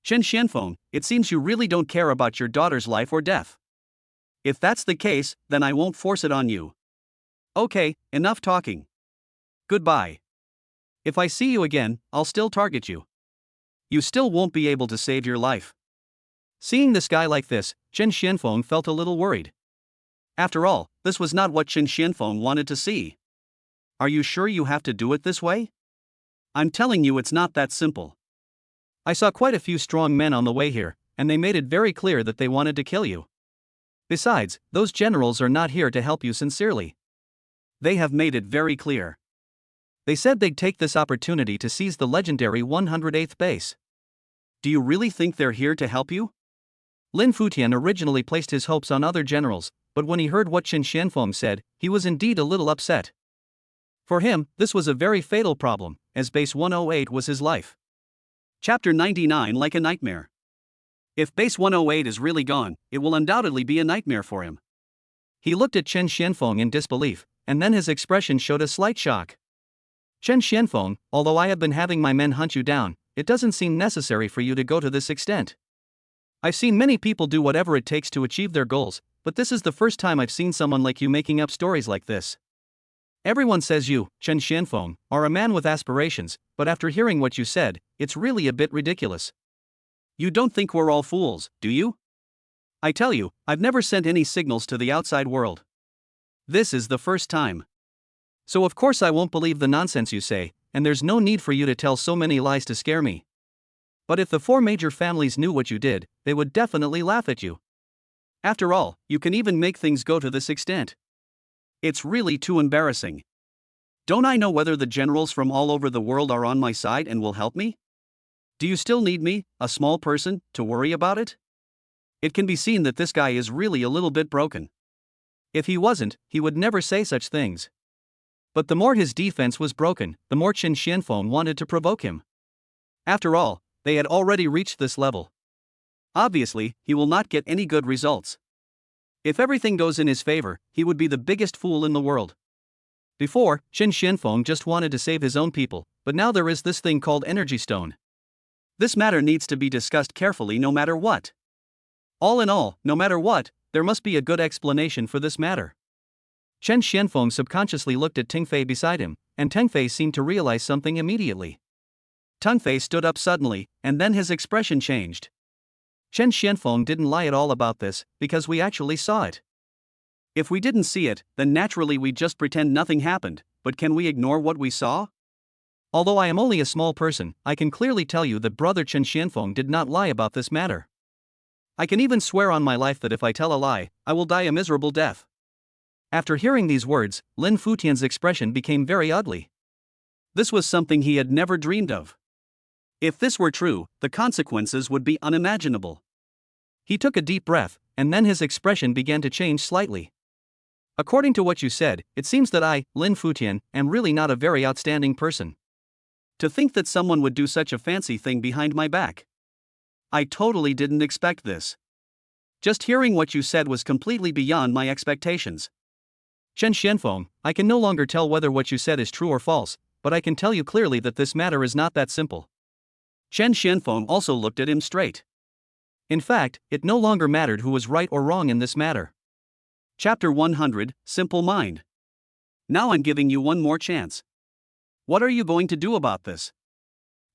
[SPEAKER 2] Chen Xianfeng, it seems you really don't care about your daughter's life or death. If that's the case, then I won't force it on you. Okay, enough talking. Goodbye. If I see you again, I'll still target you. You still won't be able to save your life.
[SPEAKER 1] Seeing this guy like this, Chen Xianfeng felt a little worried.
[SPEAKER 2] After all, this was not what Chen Xianfeng wanted to see. Are you sure you have to do it this way? I'm telling you it's not that simple.
[SPEAKER 1] I saw quite a few strong men on the way here, and they made it very clear that they wanted to kill you. Besides, those generals are not here to help you sincerely.
[SPEAKER 2] They have made it very clear.
[SPEAKER 1] They said they'd take this opportunity to seize the legendary 108th base.
[SPEAKER 2] Do you really think they're here to help you?
[SPEAKER 1] Lin Futian originally placed his hopes on other generals, but when he heard what Chen Xianfeng said, he was indeed a little upset. For him, this was a very fatal problem, as base 108 was his life.
[SPEAKER 2] Chapter 99 Like a nightmare. If base 108 is really gone, it will undoubtedly be a nightmare for him.
[SPEAKER 1] He looked at Chen Xianfeng in disbelief, and then his expression showed a slight shock. Chen Xianfeng, although I have been having my men hunt you down, it doesn't seem necessary for you to go to this extent. I've seen many people do whatever it takes to achieve their goals, but this is the first time I've seen someone like you making up stories like this. Everyone says you, Chen Xianfeng, are a man with aspirations, but after hearing what you said, it's really a bit ridiculous.
[SPEAKER 2] You don't think we're all fools, do you? I tell you, I've never sent any signals to the outside world. This is the first time.
[SPEAKER 1] So of course I won't believe the nonsense you say, and there's no need for you to tell so many lies to scare me. But if the four major families knew what you did, they would definitely laugh at you.
[SPEAKER 2] After all, you can even make things go to this extent. It's really too embarrassing. Don't I know whether the generals from all over the world are on my side and will help me? Do you still need me, a small person, to worry about it? It can be seen that this guy is really a little bit broken.
[SPEAKER 1] If he wasn't, he would never say such things. But the more his defense was broken, the more Chen Xianfeng wanted to provoke him. After all, they had already reached this level.
[SPEAKER 2] Obviously, he will not get any good results. If everything goes in his favor, he would be the biggest fool in the world.
[SPEAKER 1] Before, Chen Xianfeng just wanted to save his own people, but now there is this thing called Energy Stone.
[SPEAKER 2] This matter needs to be discussed carefully no matter what. All in all, no matter what, there must be a good explanation for this matter.
[SPEAKER 1] Chen Xianfeng subconsciously looked at Tingfei beside him, and Tingfei seemed to realize something immediately.
[SPEAKER 2] Tingfei stood up suddenly, and then his expression changed.
[SPEAKER 1] Chen Xianfeng didn't lie at all about this, because we actually saw it.
[SPEAKER 2] If we didn't see it, then naturally we'd just pretend nothing happened, but can we ignore what we saw?
[SPEAKER 1] Although I am only a small person, I can clearly tell you that brother Chen Xianfeng did not lie about this matter. I can even swear on my life that if I tell a lie, I will die a miserable death. After hearing these words, Lin Futian's expression became very ugly.
[SPEAKER 2] This was something he had never dreamed of. If this were true, the consequences would be unimaginable.
[SPEAKER 1] He took a deep breath, and then his expression began to change slightly. According to what you said, it seems that I, Lin Futian, am really not a very outstanding person.
[SPEAKER 2] To think that someone would do such a fancy thing behind my back. I totally didn't expect this. Just hearing what you said was completely beyond my expectations.
[SPEAKER 1] Chen Xianfeng, I can no longer tell whether what you said is true or false, but I can tell you clearly that this matter is not that simple.
[SPEAKER 2] Chen Xianfeng also looked at him straight.
[SPEAKER 1] In fact, it no longer mattered who was right or wrong in this matter.
[SPEAKER 2] Chapter 100, Simple Mind. Now I'm giving you one more chance. What are you going to do about this?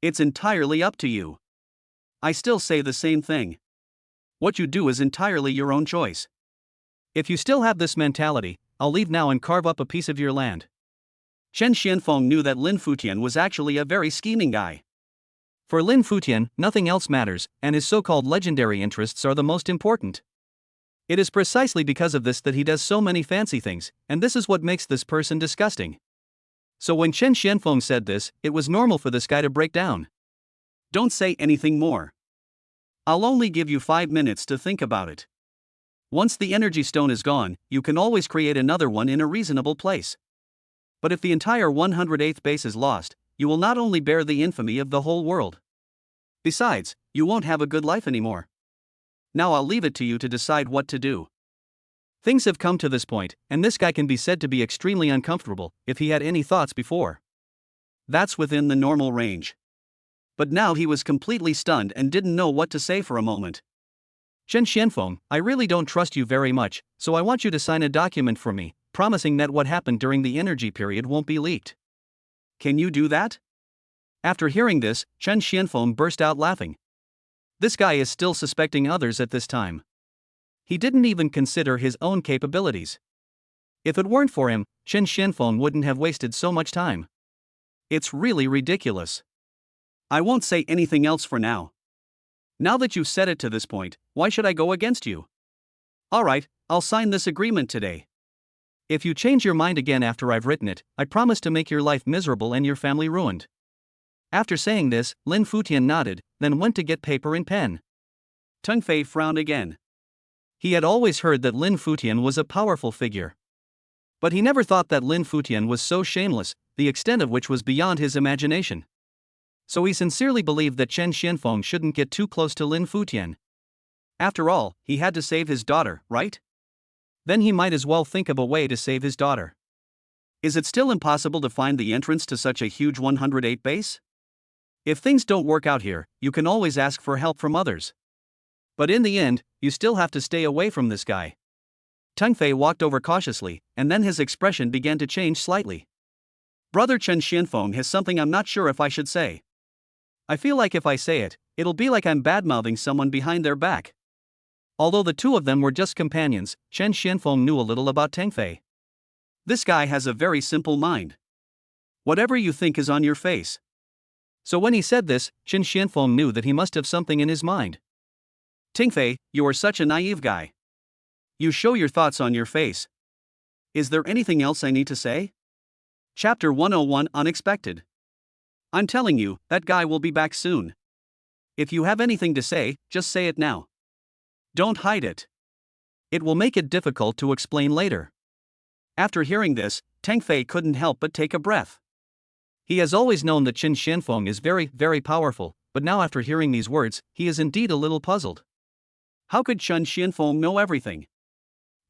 [SPEAKER 2] It's entirely up to you. I still say the same thing. What you do is entirely your own choice.
[SPEAKER 1] If you still have this mentality, I'll leave now and carve up a piece of your land.
[SPEAKER 2] Chen Xianfeng knew that Lin Futian was actually a very scheming guy.
[SPEAKER 1] For Lin Futian, nothing else matters, and his so-called legendary interests are the most important. It is precisely because of this that he does so many fancy things, and this is what makes this person disgusting. So when Chen Xianfeng said this, it was normal for this guy to break down.
[SPEAKER 2] Don't say anything more. I'll only give you 5 minutes to think about it. Once the energy stone is gone, you can always create another one in a reasonable place. But if the entire 108th base is lost, you will not only bear the infamy of the whole world. Besides, you won't have a good life anymore. Now I'll leave it to you to decide what to do.
[SPEAKER 1] Things have come to this point, and this guy can be said to be extremely uncomfortable, if he had any thoughts before.
[SPEAKER 2] That's within the normal range. But now he was completely stunned and didn't know what to say for a moment.
[SPEAKER 1] Chen Xianfeng, I really don't trust you very much, so I want you to sign a document for me, promising that what happened during the energy period won't be leaked.
[SPEAKER 2] Can you do that?
[SPEAKER 1] After hearing this, Chen Xianfeng burst out laughing. This guy is still suspecting others at this time. He didn't even consider his own capabilities. If it weren't for him, Chen Xianfeng wouldn't have wasted so much time.
[SPEAKER 2] It's really ridiculous. I won't say anything else for now. Now that you've said it to this point, why should I go against you? Alright, I'll sign this agreement today.
[SPEAKER 1] If you change your mind again after I've written it, I promise to make your life miserable and your family ruined. After saying this, Lin Futian nodded, then went to get paper and pen.
[SPEAKER 2] Teng Fei frowned again.
[SPEAKER 1] He had always heard that Lin Futian was a powerful figure. But he never thought that Lin Futian was so shameless, the extent of which was beyond his imagination. So he sincerely believed that Chen Xianfeng shouldn't get too close to Lin Futian.
[SPEAKER 2] After all, he had to save his daughter, right?
[SPEAKER 1] Then he might as well think of a way to save his daughter.
[SPEAKER 2] Is it still impossible to find the entrance to such a huge 108 base? If things don't work out here, you can always ask for help from others. But in the end, you still have to stay away from this guy.
[SPEAKER 1] Teng Fei walked over cautiously, and then his expression began to change slightly.
[SPEAKER 2] Brother Chen Xianfeng has something I'm not sure if I should say. I feel like if I say it, it'll be like I'm badmouthing someone behind their back.
[SPEAKER 1] Although the two of them were just companions, Chen Xianfeng knew a little about Teng Fei.
[SPEAKER 2] This guy has a very simple mind. Whatever you think is on your face.
[SPEAKER 1] So when he said this, Chen Xianfeng knew that he must have something in his mind.
[SPEAKER 2] Teng Fei, you are such a naive guy. You show your thoughts on your face. Is there anything else I need to say? Chapter 101 Unexpected. I'm telling you, that guy will be back soon. If you have anything to say, just say it now. Don't hide it.
[SPEAKER 1] It will make it difficult to explain later.
[SPEAKER 2] After hearing this, Teng Fei couldn't help but take a breath.
[SPEAKER 1] He has always known that Chen Xianfeng is very, very powerful, but now after hearing these words, he is indeed a little puzzled.
[SPEAKER 2] How could Chen Xianfeng know everything?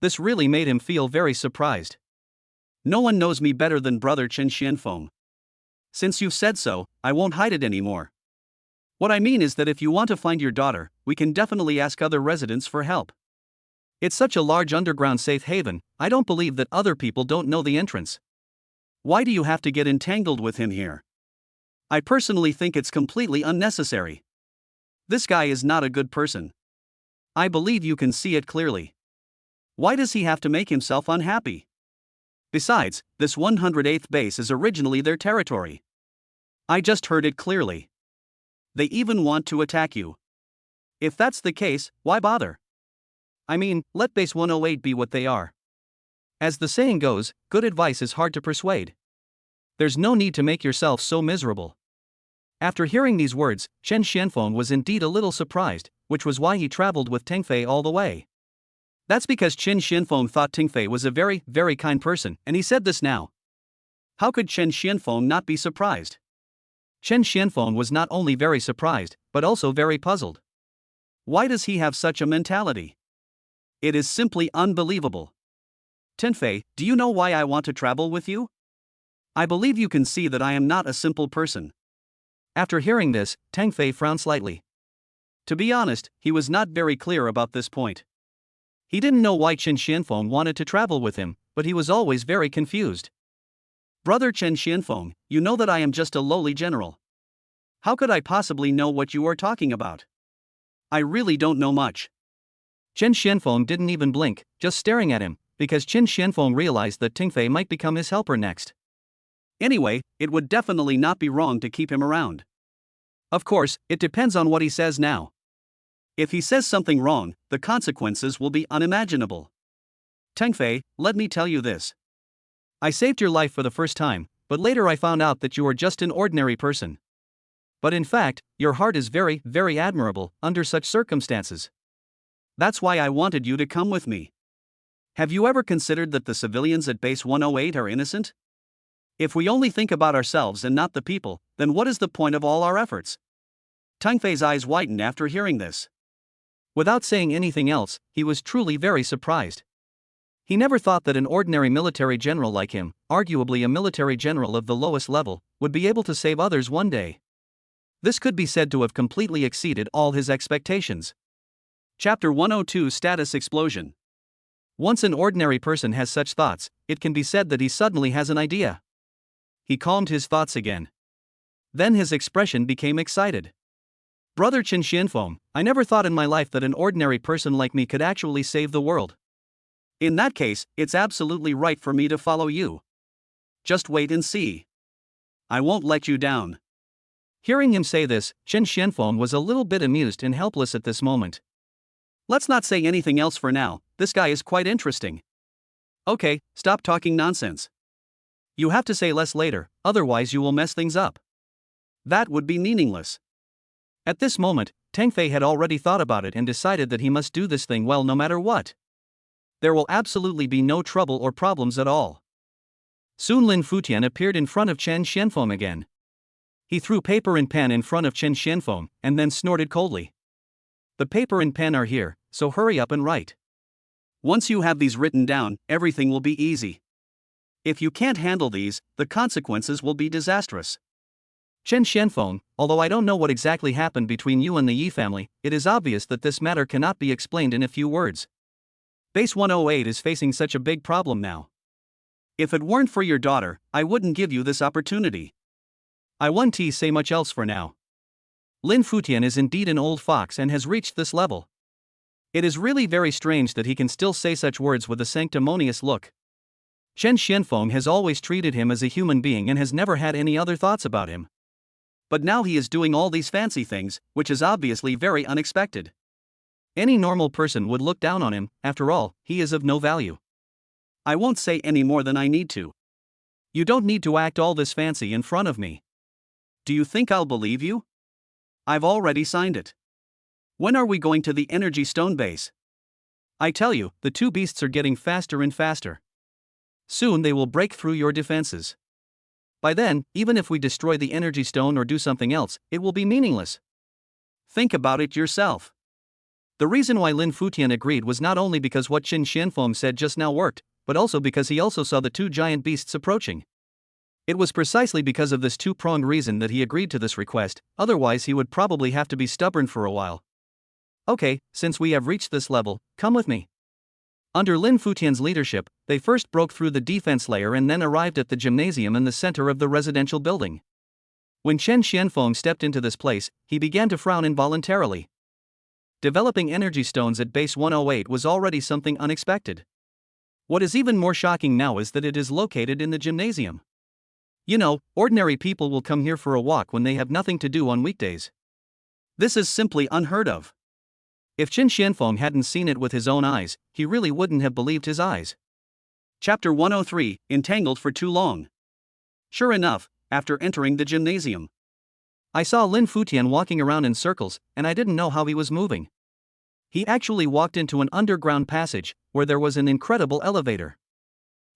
[SPEAKER 1] This really made him feel very surprised.
[SPEAKER 2] No one knows me better than brother Chen Xianfeng. Since you've said so, I won't hide it anymore. What I mean is that if you want to find your daughter, we can definitely ask other residents for help.
[SPEAKER 1] It's such a large underground safe haven, I don't believe that other people don't know the entrance.
[SPEAKER 2] Why do you have to get entangled with him here? I personally think it's completely unnecessary. This guy is not a good person. I believe you can see it clearly. Why does he have to make himself unhappy? Besides, this 108th base is originally their territory. I just heard it clearly. They even want to attack you. If that's the case, why bother?
[SPEAKER 1] I mean, let base 108 be what they are. As the saying goes, good advice is hard to persuade. There's no need to make yourself so miserable. After hearing these words, Chen Xianfeng was indeed a little surprised, which was why he traveled with Teng Fei all the way. That's because Chen Xianfeng thought Teng Fei was a very, very kind person, and he said this now.
[SPEAKER 2] How could Chen Xianfeng not be surprised?
[SPEAKER 1] Chen Xianfeng was not only very surprised, but also very puzzled.
[SPEAKER 2] Why does he have such a mentality? It is simply unbelievable. Teng Fei, do you know why I want to travel with you? I believe you can see that I am not a simple person.
[SPEAKER 1] After hearing this, Teng Fei frowned slightly.
[SPEAKER 2] To be honest, he was not very clear about this point.
[SPEAKER 1] He didn't know why Chen Xianfeng wanted to travel with him, but he was always very confused.
[SPEAKER 2] Brother Chen Xianfeng, you know that I am just a lowly general. How could I possibly know what you are talking about? I really don't know much.
[SPEAKER 1] Chen Xianfeng didn't even blink, just staring at him, because Chen Xianfeng realized that Teng Fei might become his helper next.
[SPEAKER 2] Anyway, it would definitely not be wrong to keep him around. Of course, it depends on what he says now. If he says something wrong, the consequences will be unimaginable. Teng Fei, let me tell you this. I saved your life for the first time, but later I found out that you are just an ordinary person. But in fact, your heart is very, very admirable under such circumstances. That's why I wanted you to come with me. Have you ever considered that the civilians at Base 108 are innocent? If we only think about ourselves and not the people, then what is the point of all our efforts? Teng Fei's eyes widened after hearing this. Without saying anything else, he was truly very surprised. He never thought that an ordinary military general like him, arguably a military general of the lowest level, would be able to save others one day. This could be said to have completely exceeded all his expectations. Chapter 102 Status Explosion. Once an ordinary person has such thoughts, it can be said that he suddenly has an idea. He calmed his thoughts again. Then his expression became excited. Brother Chen Xianfeng, I never thought in my life that an ordinary person like me could actually save the world. In that case, it's absolutely right for me to follow you. Just wait and see. I won't let you down. Hearing him say this, Chen Xianfeng was a little bit amused and helpless at this moment. Let's not say anything else for now, this guy is quite interesting. Okay, stop talking nonsense. You have to say less later, otherwise you will mess things up. That would be meaningless. At this moment, Teng Fei had already thought about it and decided that he must do this thing well no matter what. There will absolutely be no trouble or problems at all. Soon Lin Futian appeared in front of Chen Xianfeng again. He threw paper and pen in front of Chen Xianfeng and then snorted coldly. The paper and pen are here, so hurry up and write. Once you have these written down, everything will be easy. If you can't handle these, the consequences will be disastrous. Chen Xianfeng, although I don't know what exactly happened between you and the Yi family, it is obvious that this matter cannot be explained in a few words. Base 108 is facing such a big problem now. If it weren't for your daughter, I wouldn't give you this opportunity. I won't say much else for now. Lin Futian is indeed an old fox and has reached this level. It is really very strange that he can still say such words with a sanctimonious look. Chen Xianfeng has always treated him as a human being and has never had any other thoughts about him. But now he is doing all these fancy things, which is obviously very unexpected. Any normal person would look down on him, after all, he is of no value. I won't say any more than I need to. You don't need to act all this fancy in front of me. Do you think I'll believe you? I've already signed it. When are we going to the Energy Stone base? I tell you, the two beasts are getting faster and faster. Soon they will break through your defenses. By then, even if we destroy the Energy Stone or do something else, it will be meaningless. Think about it yourself. The reason why Lin Futian agreed was not only because what Chen Xianfeng said just now worked, but also because he also saw the two giant beasts approaching. It was precisely because of this two-pronged reason that he agreed to this request, otherwise he would probably have to be stubborn for a while. Okay, since we have reached this level, come with me. Under Lin Futian's leadership, they first broke through the defense layer and then arrived at the gymnasium in the center of the residential building. When Chen Xianfeng stepped into this place, he began to frown involuntarily. Developing energy stones at Base 108 was already something unexpected. What is even more shocking now is that it is located in the gymnasium. You know, ordinary people will come here for a walk when they have nothing to do on weekdays. This is simply unheard of. If Chen Xianfeng hadn't seen it with his own eyes, he really wouldn't have believed his eyes. Chapter 103, Entangled for Too Long. Sure enough, after entering the gymnasium, I saw Lin Futian walking around in circles, and I didn't know how he was moving. He actually walked into an underground passage, where there was an incredible elevator.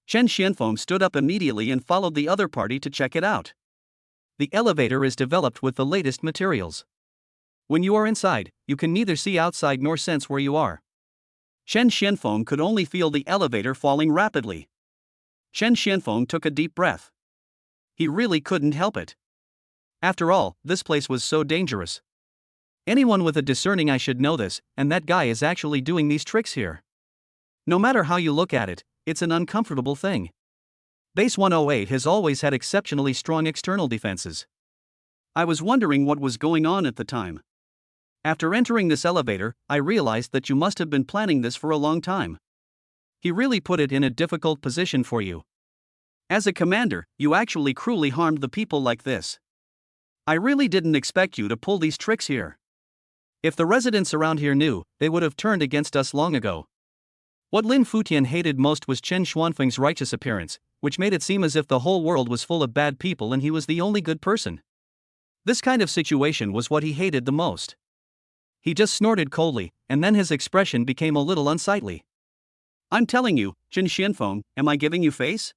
[SPEAKER 2] Chen Xianfeng stood up immediately and followed the other party to check it out. The elevator is developed with the latest materials. When you are inside, you can neither see outside nor sense where you are. Chen Xianfeng could only feel the elevator falling rapidly. Chen Xianfeng took a deep breath. He really couldn't help it. After all, this place was so dangerous. Anyone with a discerning eye should know this, and that guy is actually doing these tricks here. No matter how you look at it, it's an uncomfortable thing. Base 108 has always had exceptionally strong external defenses. I was wondering what was going on at the time. After entering this elevator, I realized that you must have been planning this for a long time. He really put it in a difficult position for you. As a commander, you actually cruelly harmed the people like this. I really didn't expect you to pull these tricks here.
[SPEAKER 1] If the residents around here knew, they would have turned against us long ago. What Lin Futian hated most was Chen Xuanfeng's righteous appearance, which made it seem as if the whole world was full of bad people and he was the only good person. This kind of situation was what he hated the most. He just snorted coldly, and then his expression became a little unsightly. I'm telling you, Chen Xianfeng, am I giving you face?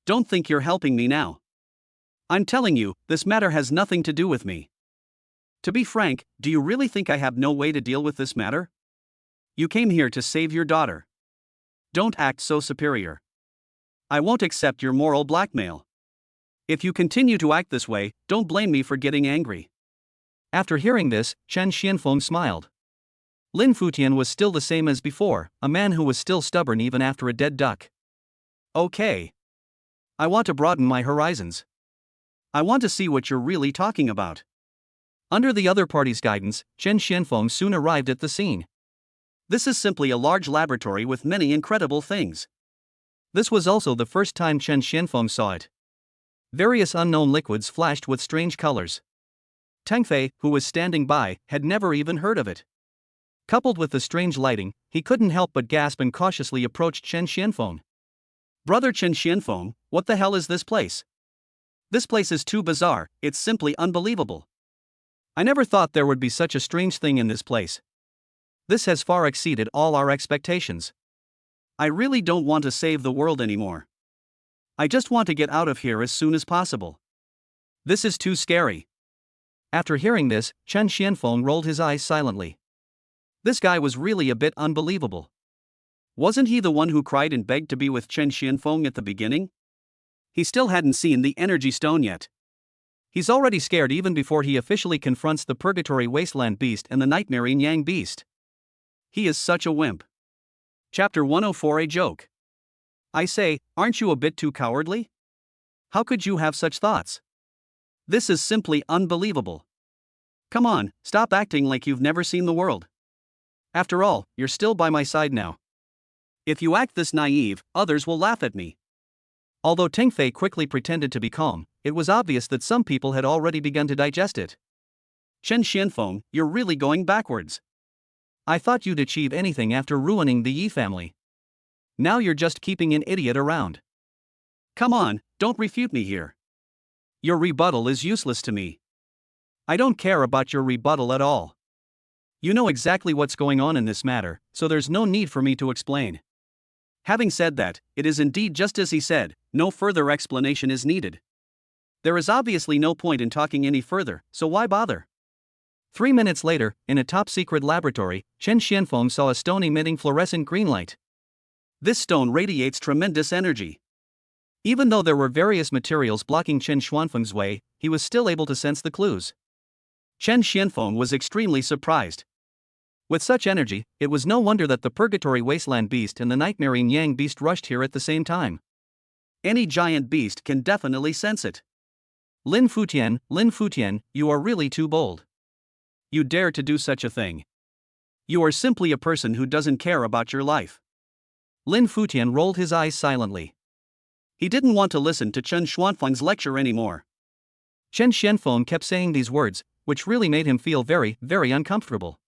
[SPEAKER 1] Don't think you're helping me now. I'm telling you, this matter has nothing to do with me. To be frank, do you really think I have no way to deal with this matter? You came here to save your daughter. Don't act so superior. I won't accept your moral blackmail. If you continue to act this way, don't blame me for getting angry. After hearing this, Chen Xianfeng smiled. Lin Futian was still the same as before, a man who was still stubborn even after a dead duck. Okay. I want to broaden my horizons. I want to see what you're really talking about. Under the other party's guidance, Chen Xianfeng soon arrived at the scene. This is simply a large laboratory with many incredible things. This was also the first time Chen Xianfeng saw it. Various unknown liquids flashed with strange colors. Tang Fei, who was standing by, had never even heard of it. Coupled with the strange lighting, he couldn't help but gasp and cautiously approached Chen Xianfeng. Brother Chen Xianfeng, what the hell is this place? This place is too bizarre, it's simply unbelievable. I never thought there would be such a strange thing in this place. This has far exceeded all our expectations. I really don't want to save the world anymore. I just want to get out of here as soon as possible. This is too scary. After hearing this, Chen Xianfeng rolled his eyes silently. This guy was really a bit unbelievable. Wasn't he the one who cried and begged to be with Chen Xianfeng at the beginning? He still hadn't seen the energy stone yet. He's already scared even before he officially confronts the Purgatory Wasteland Beast and the Nightmare Yang Beast. He is such a wimp. Chapter 104, a joke. I say, aren't you a bit too cowardly? How could you have such thoughts? This is simply unbelievable. Come on, stop acting like you've never seen the world. After all, you're still by my side now. If you act this naive, others will laugh at me. Although Tang Fei quickly pretended to be calm, it was obvious that some people had already begun to digest it. Chen Xianfeng, you're really going backwards. I thought you'd achieve anything after ruining the Yi family. Now you're just keeping an idiot around. Come on, don't refute me here. Your rebuttal is useless to me. I don't care about your rebuttal at all. You know exactly what's going on in this matter, so there's no need for me to explain. Having said that, it is indeed just as he said, no further explanation is needed. There is obviously no point in talking any further, so why bother? 3 minutes later, in a top-secret laboratory, Chen Xianfeng saw a stone emitting fluorescent green light. This stone radiates tremendous energy. Even though there were various materials blocking Chen Xuanfeng's way, he was still able to sense the clues. Chen Xianfeng was extremely surprised. With such energy, it was no wonder that the Purgatory Wasteland Beast and the Nightmare Yang Beast rushed here at the same time. Any giant beast can definitely sense it. Lin Futian, you are really too bold. You dare to do such a thing. You are simply a person who doesn't care about your life. Lin Futian rolled his eyes silently. He didn't want to listen to Chen Xuanfeng's lecture anymore. Chen Xianfeng kept saying these words, which really made him feel very, very uncomfortable.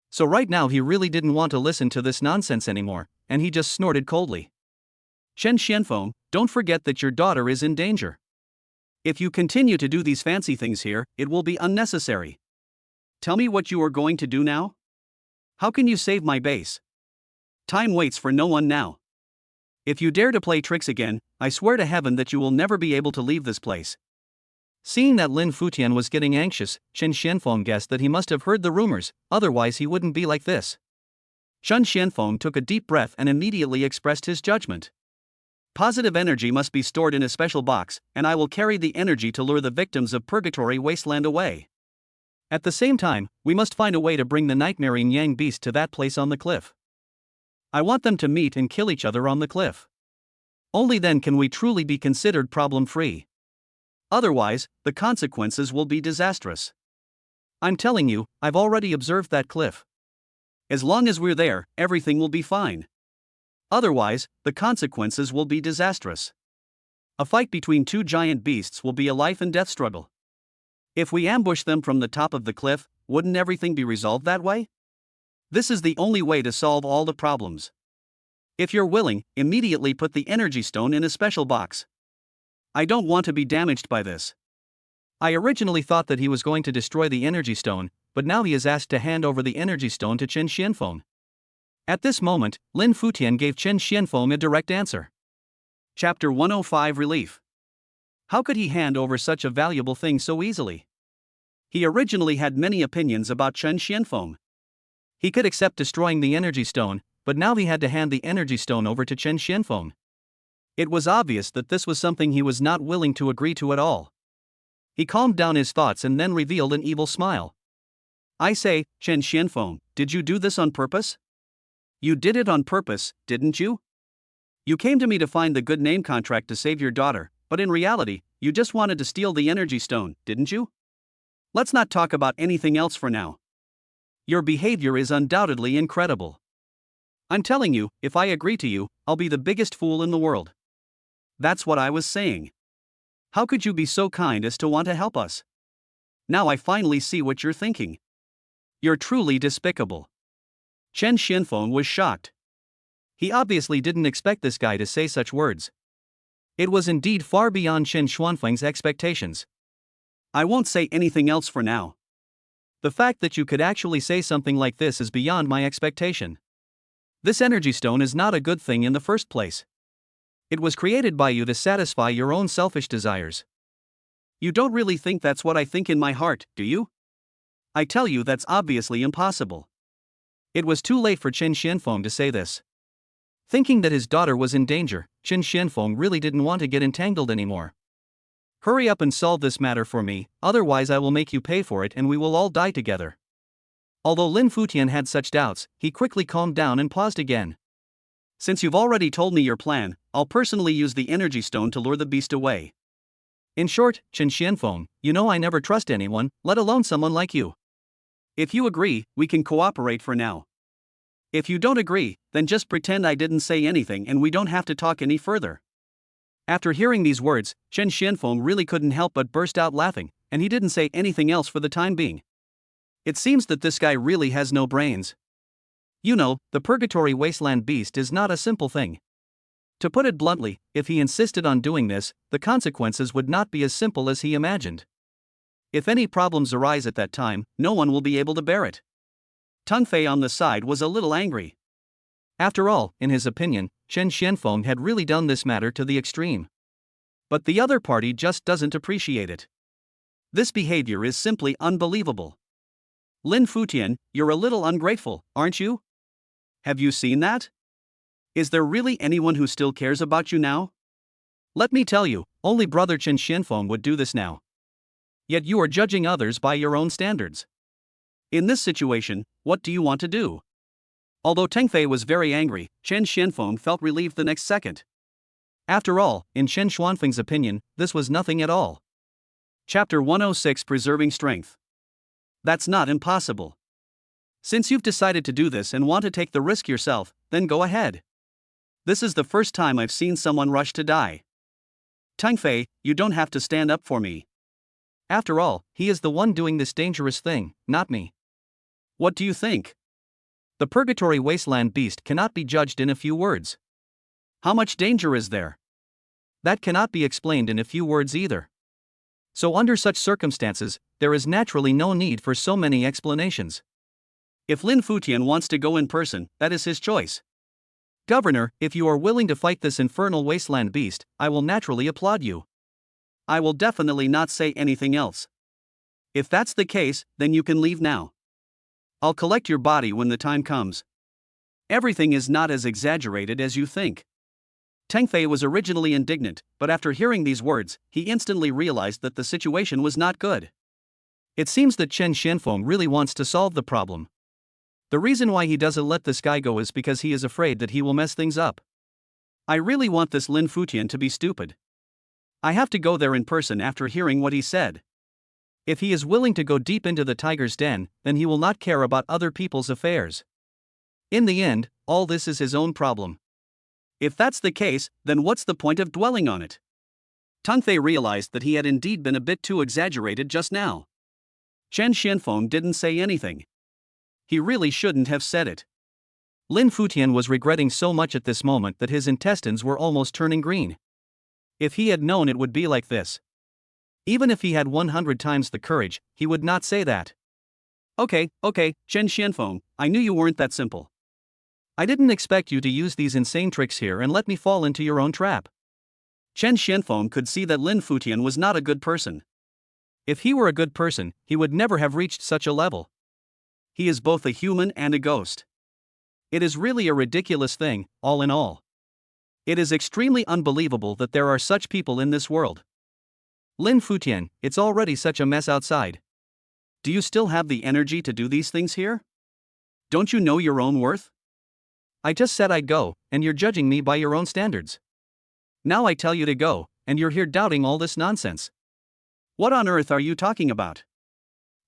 [SPEAKER 1] So right now he really didn't want to listen to this nonsense anymore, and he just snorted coldly. Chen Xianfeng, don't forget that your daughter is in danger. If you continue to do these fancy things here, it will be unnecessary. Tell me what you are going to do now? How can you save my base? Time waits for no one now. If you dare to play tricks again, I swear to heaven that you will never be able to leave this place. Seeing that Lin Futian was getting anxious, Chen Xianfeng guessed that he must have heard the rumors, otherwise he wouldn't be like this. Chen Xianfeng took a deep breath and immediately expressed his judgment. Positive energy must be stored in a special box, and I will carry the energy to lure the victims of Purgatory Wasteland away. At the same time, we must find a way to bring the Nightmare Yang Beast to that place on the cliff. I want them to meet and kill each other on the cliff. Only then can we truly be considered problem-free. Otherwise, the consequences will be disastrous. I'm telling you, I've already observed that cliff. As long as we're there, everything will be fine. Otherwise, the consequences will be disastrous. A fight between two giant beasts will be a life and death struggle. If we ambush them from the top of the cliff,
[SPEAKER 2] wouldn't everything be resolved that way? This is the only way to solve all the problems. If you're willing, immediately put the energy stone in a special box. I don't want to be damaged by this.
[SPEAKER 1] I originally thought that he was going to destroy the energy stone, but now he is asked to hand over the energy stone to Chen Xianfeng. At this moment, Lin Futian gave Chen Xianfeng a direct answer.
[SPEAKER 2] Chapter 105 Relief. How could he hand over such a valuable thing so easily? He originally had many opinions about Chen Xianfeng.
[SPEAKER 1] He could accept destroying the energy stone, but now he had to hand the energy stone over to Chen Xianfeng. It was obvious that this was something he was not willing to agree to at all. He calmed down his thoughts and then revealed an evil smile.
[SPEAKER 2] I say, Chen Xianfeng, did you do this on purpose? You did it on purpose, didn't you? You came to me to find the good name contract to save your daughter, but in reality, you just wanted to steal the energy stone, didn't you? Let's not talk about anything else for now. Your behavior is undoubtedly incredible. I'm telling you, if I agree to you, I'll be the biggest fool in the world. That's what I was saying. How could you be so kind as to want to help us? Now I finally see what you're thinking. You're truly despicable. Chen Xianfeng was shocked.
[SPEAKER 1] He obviously didn't expect this guy to say such words. It was indeed far beyond Chen Xianfeng's expectations.
[SPEAKER 2] I won't say anything else for now.
[SPEAKER 1] The fact that you could actually say something like this is beyond my expectation. This energy stone is not a good thing in the first place. It was created by you to satisfy your own selfish desires.
[SPEAKER 2] You don't really think that's what I think in my heart, do you? I tell you that's obviously impossible.
[SPEAKER 1] It was too late for Chen Xianfeng to say this. Thinking that his daughter was in danger, Chen Xianfeng really didn't want to get entangled anymore. Hurry up and solve this matter for me, otherwise I will make you pay for it and we will all die together. Although Lin Futian had such doubts, he quickly calmed down and paused again.
[SPEAKER 2] Since you've already told me your plan, I'll personally use the energy stone to lure the beast away.
[SPEAKER 1] In short, Chen Xianfeng, you know I never trust anyone, let alone someone like you.
[SPEAKER 2] If you agree, we can cooperate for now. If you don't agree, then just pretend I didn't say anything and we don't have to talk any further.
[SPEAKER 1] After hearing these words, Chen Xianfeng really couldn't help but burst out laughing, and he didn't say anything else for the time being. It seems that this guy really has no brains. You know, the purgatory wasteland beast is not a simple thing. To put it bluntly, if he insisted on doing this, the consequences would not be as simple as he imagined. If any problems arise at that time, no one will be able to bear it.
[SPEAKER 2] Teng Fei on the side was a little angry.
[SPEAKER 1] After all, in his opinion, Chen Xianfeng had really done this matter to the extreme. But the other party just doesn't appreciate it.
[SPEAKER 2] This behavior is simply unbelievable. Lin Futian, you're a little ungrateful, aren't you? Have you seen that? Is there really anyone who still cares about you now?
[SPEAKER 1] Let me tell you, only brother Chen Xianfeng would do this now. Yet you are judging others by your own standards.
[SPEAKER 2] In this situation, what do you want to do? Although Teng Fei was very angry, Chen Xianfeng felt relieved the next second.
[SPEAKER 1] After all, in Chen Xuanfeng's opinion, this was nothing at all.
[SPEAKER 2] Chapter 106 Preserving Strength. That's not impossible. Since you've decided to do this and want to take the risk yourself, then go ahead. This is the first time I've seen someone rush to die. Teng Fei, you don't have to stand up for me.
[SPEAKER 1] After all, he is the one doing this dangerous thing, not me.
[SPEAKER 2] What do you think?
[SPEAKER 1] The purgatory wasteland beast cannot be judged in a few words.
[SPEAKER 2] How much danger is there?
[SPEAKER 1] That cannot be explained in a few words either. So under such circumstances, there is naturally no need for so many explanations.
[SPEAKER 2] If Lin Futian wants to go in person, that is his choice.
[SPEAKER 1] Governor, if you are willing to fight this infernal wasteland beast, I will naturally applaud you.
[SPEAKER 2] I will definitely not say anything else. If that's the case, then you can leave now. I'll collect your body when the time comes. Everything is not as exaggerated as you think. Teng Fei was originally indignant, but after hearing these words, he instantly realized that the situation was not good.
[SPEAKER 1] It seems that Chen Xianfeng really wants to solve the problem. The reason why he doesn't let this guy go is because he is afraid that he will mess things up.
[SPEAKER 2] I really want this Lin Futian to be stupid. I have to go there in person after hearing what he said.
[SPEAKER 1] If he is willing to go deep into the tiger's den, then he will not care about other people's affairs. In the end, all this is his own problem.
[SPEAKER 2] If that's the case, then what's the point of dwelling on it? Teng Fei realized that he had indeed been a bit too exaggerated just now. Chen Xianfeng didn't say anything. He really shouldn't have said it.
[SPEAKER 1] Lin Futian was regretting so much at this moment that his intestines were almost turning green. If he had known it would be like this. Even if he had 100 times the courage, he would not say that.
[SPEAKER 2] Okay, Chen Xianfeng, I knew you weren't that simple.
[SPEAKER 1] I didn't expect you to use these insane tricks here and let me fall into your own trap.
[SPEAKER 2] Chen Xianfeng could see that Lin Futian was not a good person.
[SPEAKER 1] If he were a good person, he would never have reached such a level.
[SPEAKER 2] He is both a human and a ghost.
[SPEAKER 1] It is really a ridiculous thing, all in all. It is extremely unbelievable that there are such people in this world. Lin Futian, it's already such a mess outside.
[SPEAKER 2] Do you still have the energy to do these things here? Don't you know your own worth?
[SPEAKER 1] I just said I'd go, and you're judging me by your own standards. Now I tell you to go, and you're here doubting all this nonsense.
[SPEAKER 2] What on earth are you talking about?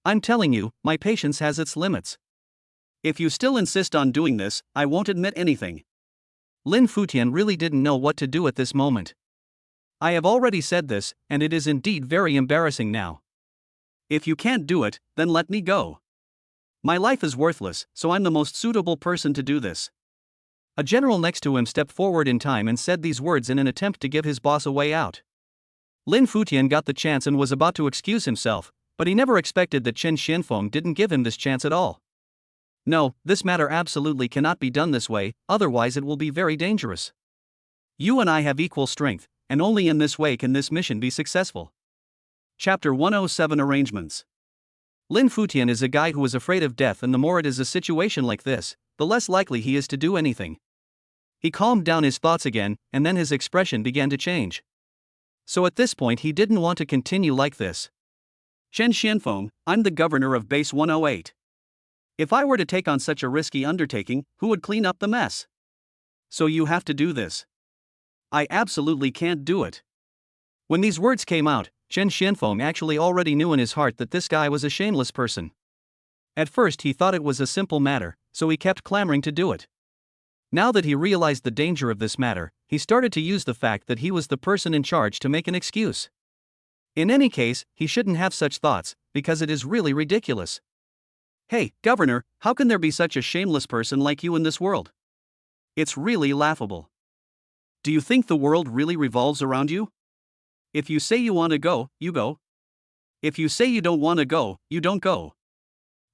[SPEAKER 1] I'm telling you, my patience has its limits.
[SPEAKER 2] If you still insist on doing this, I won't admit anything.
[SPEAKER 1] Lin Futian really didn't know what to do at this moment. I have already said this, and it is indeed very embarrassing now.
[SPEAKER 2] If you can't do it, then let me go. My life is worthless, so I'm the most suitable person to do this.
[SPEAKER 1] A general next to him stepped forward in time and said these words in an attempt to give his boss a way out. Lin Futian got the chance and was about to excuse himself, but he never expected that Chen Xianfeng didn't give him this chance at all. No, this matter absolutely cannot be done this way, otherwise it will be very dangerous. You and I have equal strength, and only in this way can this mission be successful.
[SPEAKER 2] Chapter 107 Arrangements.
[SPEAKER 1] Lin Futian is a guy who is afraid of death, and the more it is a situation like this, the less likely he is to do anything. He calmed down his thoughts again, and then his expression began to change. So at this point he didn't want to continue like this.
[SPEAKER 2] Chen Xianfeng, I'm the governor of Base 108. If I were to take on such a risky undertaking, who would clean up the mess? So you have to do this. I absolutely can't do it.
[SPEAKER 1] When these words came out, Chen Xianfeng actually already knew in his heart that this guy was a shameless person. At first he thought it was a simple matter, so he kept clamoring to do it. Now that he realized the danger of this matter, he started to use the fact that he was the person in charge to make an excuse. In any case, he shouldn't have such thoughts, because it is really ridiculous.
[SPEAKER 2] Hey, Governor, how can there be such a shameless person like you in this world? It's really laughable. Do you think the world really revolves around you? If you say you want to go, you go. If you say you don't want to go, you don't go.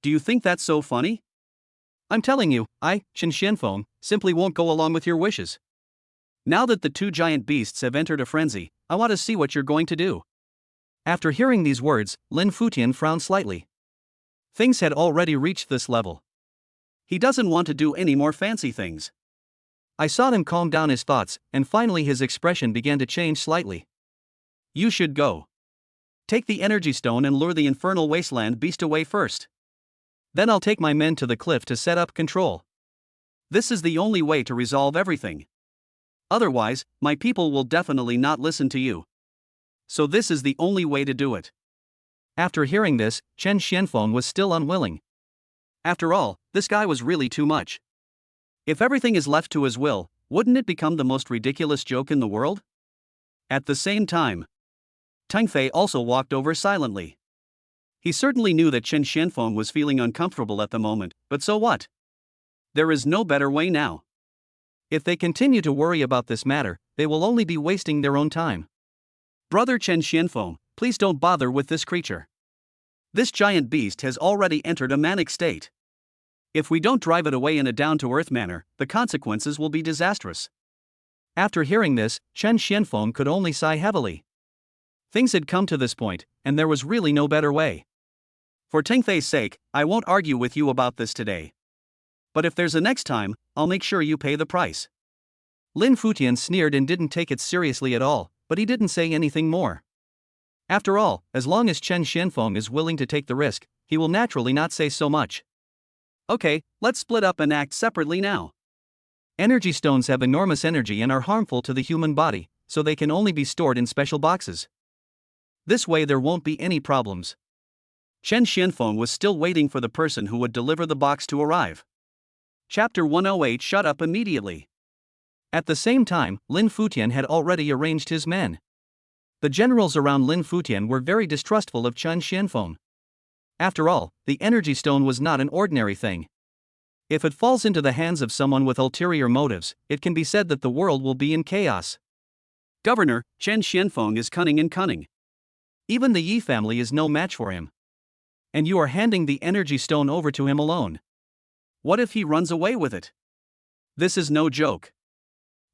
[SPEAKER 2] Do you think that's so funny?
[SPEAKER 1] I'm telling you, Chen Xianfeng, simply won't go along with your wishes.
[SPEAKER 2] Now that the two giant beasts have entered a frenzy, I want to see what you're going to do.
[SPEAKER 1] After hearing these words, Lin Futian frowned slightly. Things had already reached this level.
[SPEAKER 2] He doesn't want to do any more fancy things.
[SPEAKER 1] I saw him calm down his thoughts, and finally his expression began to change slightly.
[SPEAKER 2] You should go. Take the energy stone and lure the infernal wasteland beast away first.
[SPEAKER 1] Then I'll take my men to the cliff to set up control.
[SPEAKER 2] This is the only way to resolve everything. Otherwise, my people will definitely not listen to you. So this is the only way to do it.
[SPEAKER 1] After hearing this, Chen Xianfeng was still unwilling.
[SPEAKER 2] After all, this guy was really too much. If everything is left to his will, wouldn't it become the most ridiculous joke in the world? At the same time, Tang Fei also walked over silently. He certainly knew that Chen Xianfeng was feeling uncomfortable at the moment, but so what? There is no better way now.
[SPEAKER 1] If they continue to worry about this matter, they will only be wasting their own time.
[SPEAKER 2] Brother Chen Xianfeng, please don't bother with this creature. This giant beast has already entered a manic state. If we don't drive it away in a down-to-earth manner, the consequences will be disastrous.
[SPEAKER 1] After hearing this, Chen Xianfeng could only sigh heavily. Things had come to this point, and there was really no better way.
[SPEAKER 2] For Tang Fei's sake, I won't argue with you about this today. But if there's a next time, I'll make sure you pay the price.
[SPEAKER 1] Lin Futian sneered and didn't take it seriously at all, but he didn't say anything more. After all, as long as Chen Xianfeng is willing to take the risk, he will naturally not say so much.
[SPEAKER 2] Okay, let's split up and act separately now.
[SPEAKER 1] Energy stones have enormous energy and are harmful to the human body, so they can only be stored in special boxes. This way there won't be any problems.
[SPEAKER 2] Chen Xianfeng was still waiting for the person who would deliver the box to arrive. Chapter 108 shut up immediately.
[SPEAKER 1] At the same time, Lin Futian had already arranged his men. The generals around Lin Futian were very distrustful of Chen Xianfeng. After all, the energy stone was not an ordinary thing. If it falls into the hands of someone with ulterior motives, it can be said that the world will be in chaos.
[SPEAKER 2] Governor, Chen Xianfeng is cunning and cunning.
[SPEAKER 1] Even the Yi family is no match for him. And you are handing the energy stone over to him alone.
[SPEAKER 2] What if he runs away with it? This is no joke.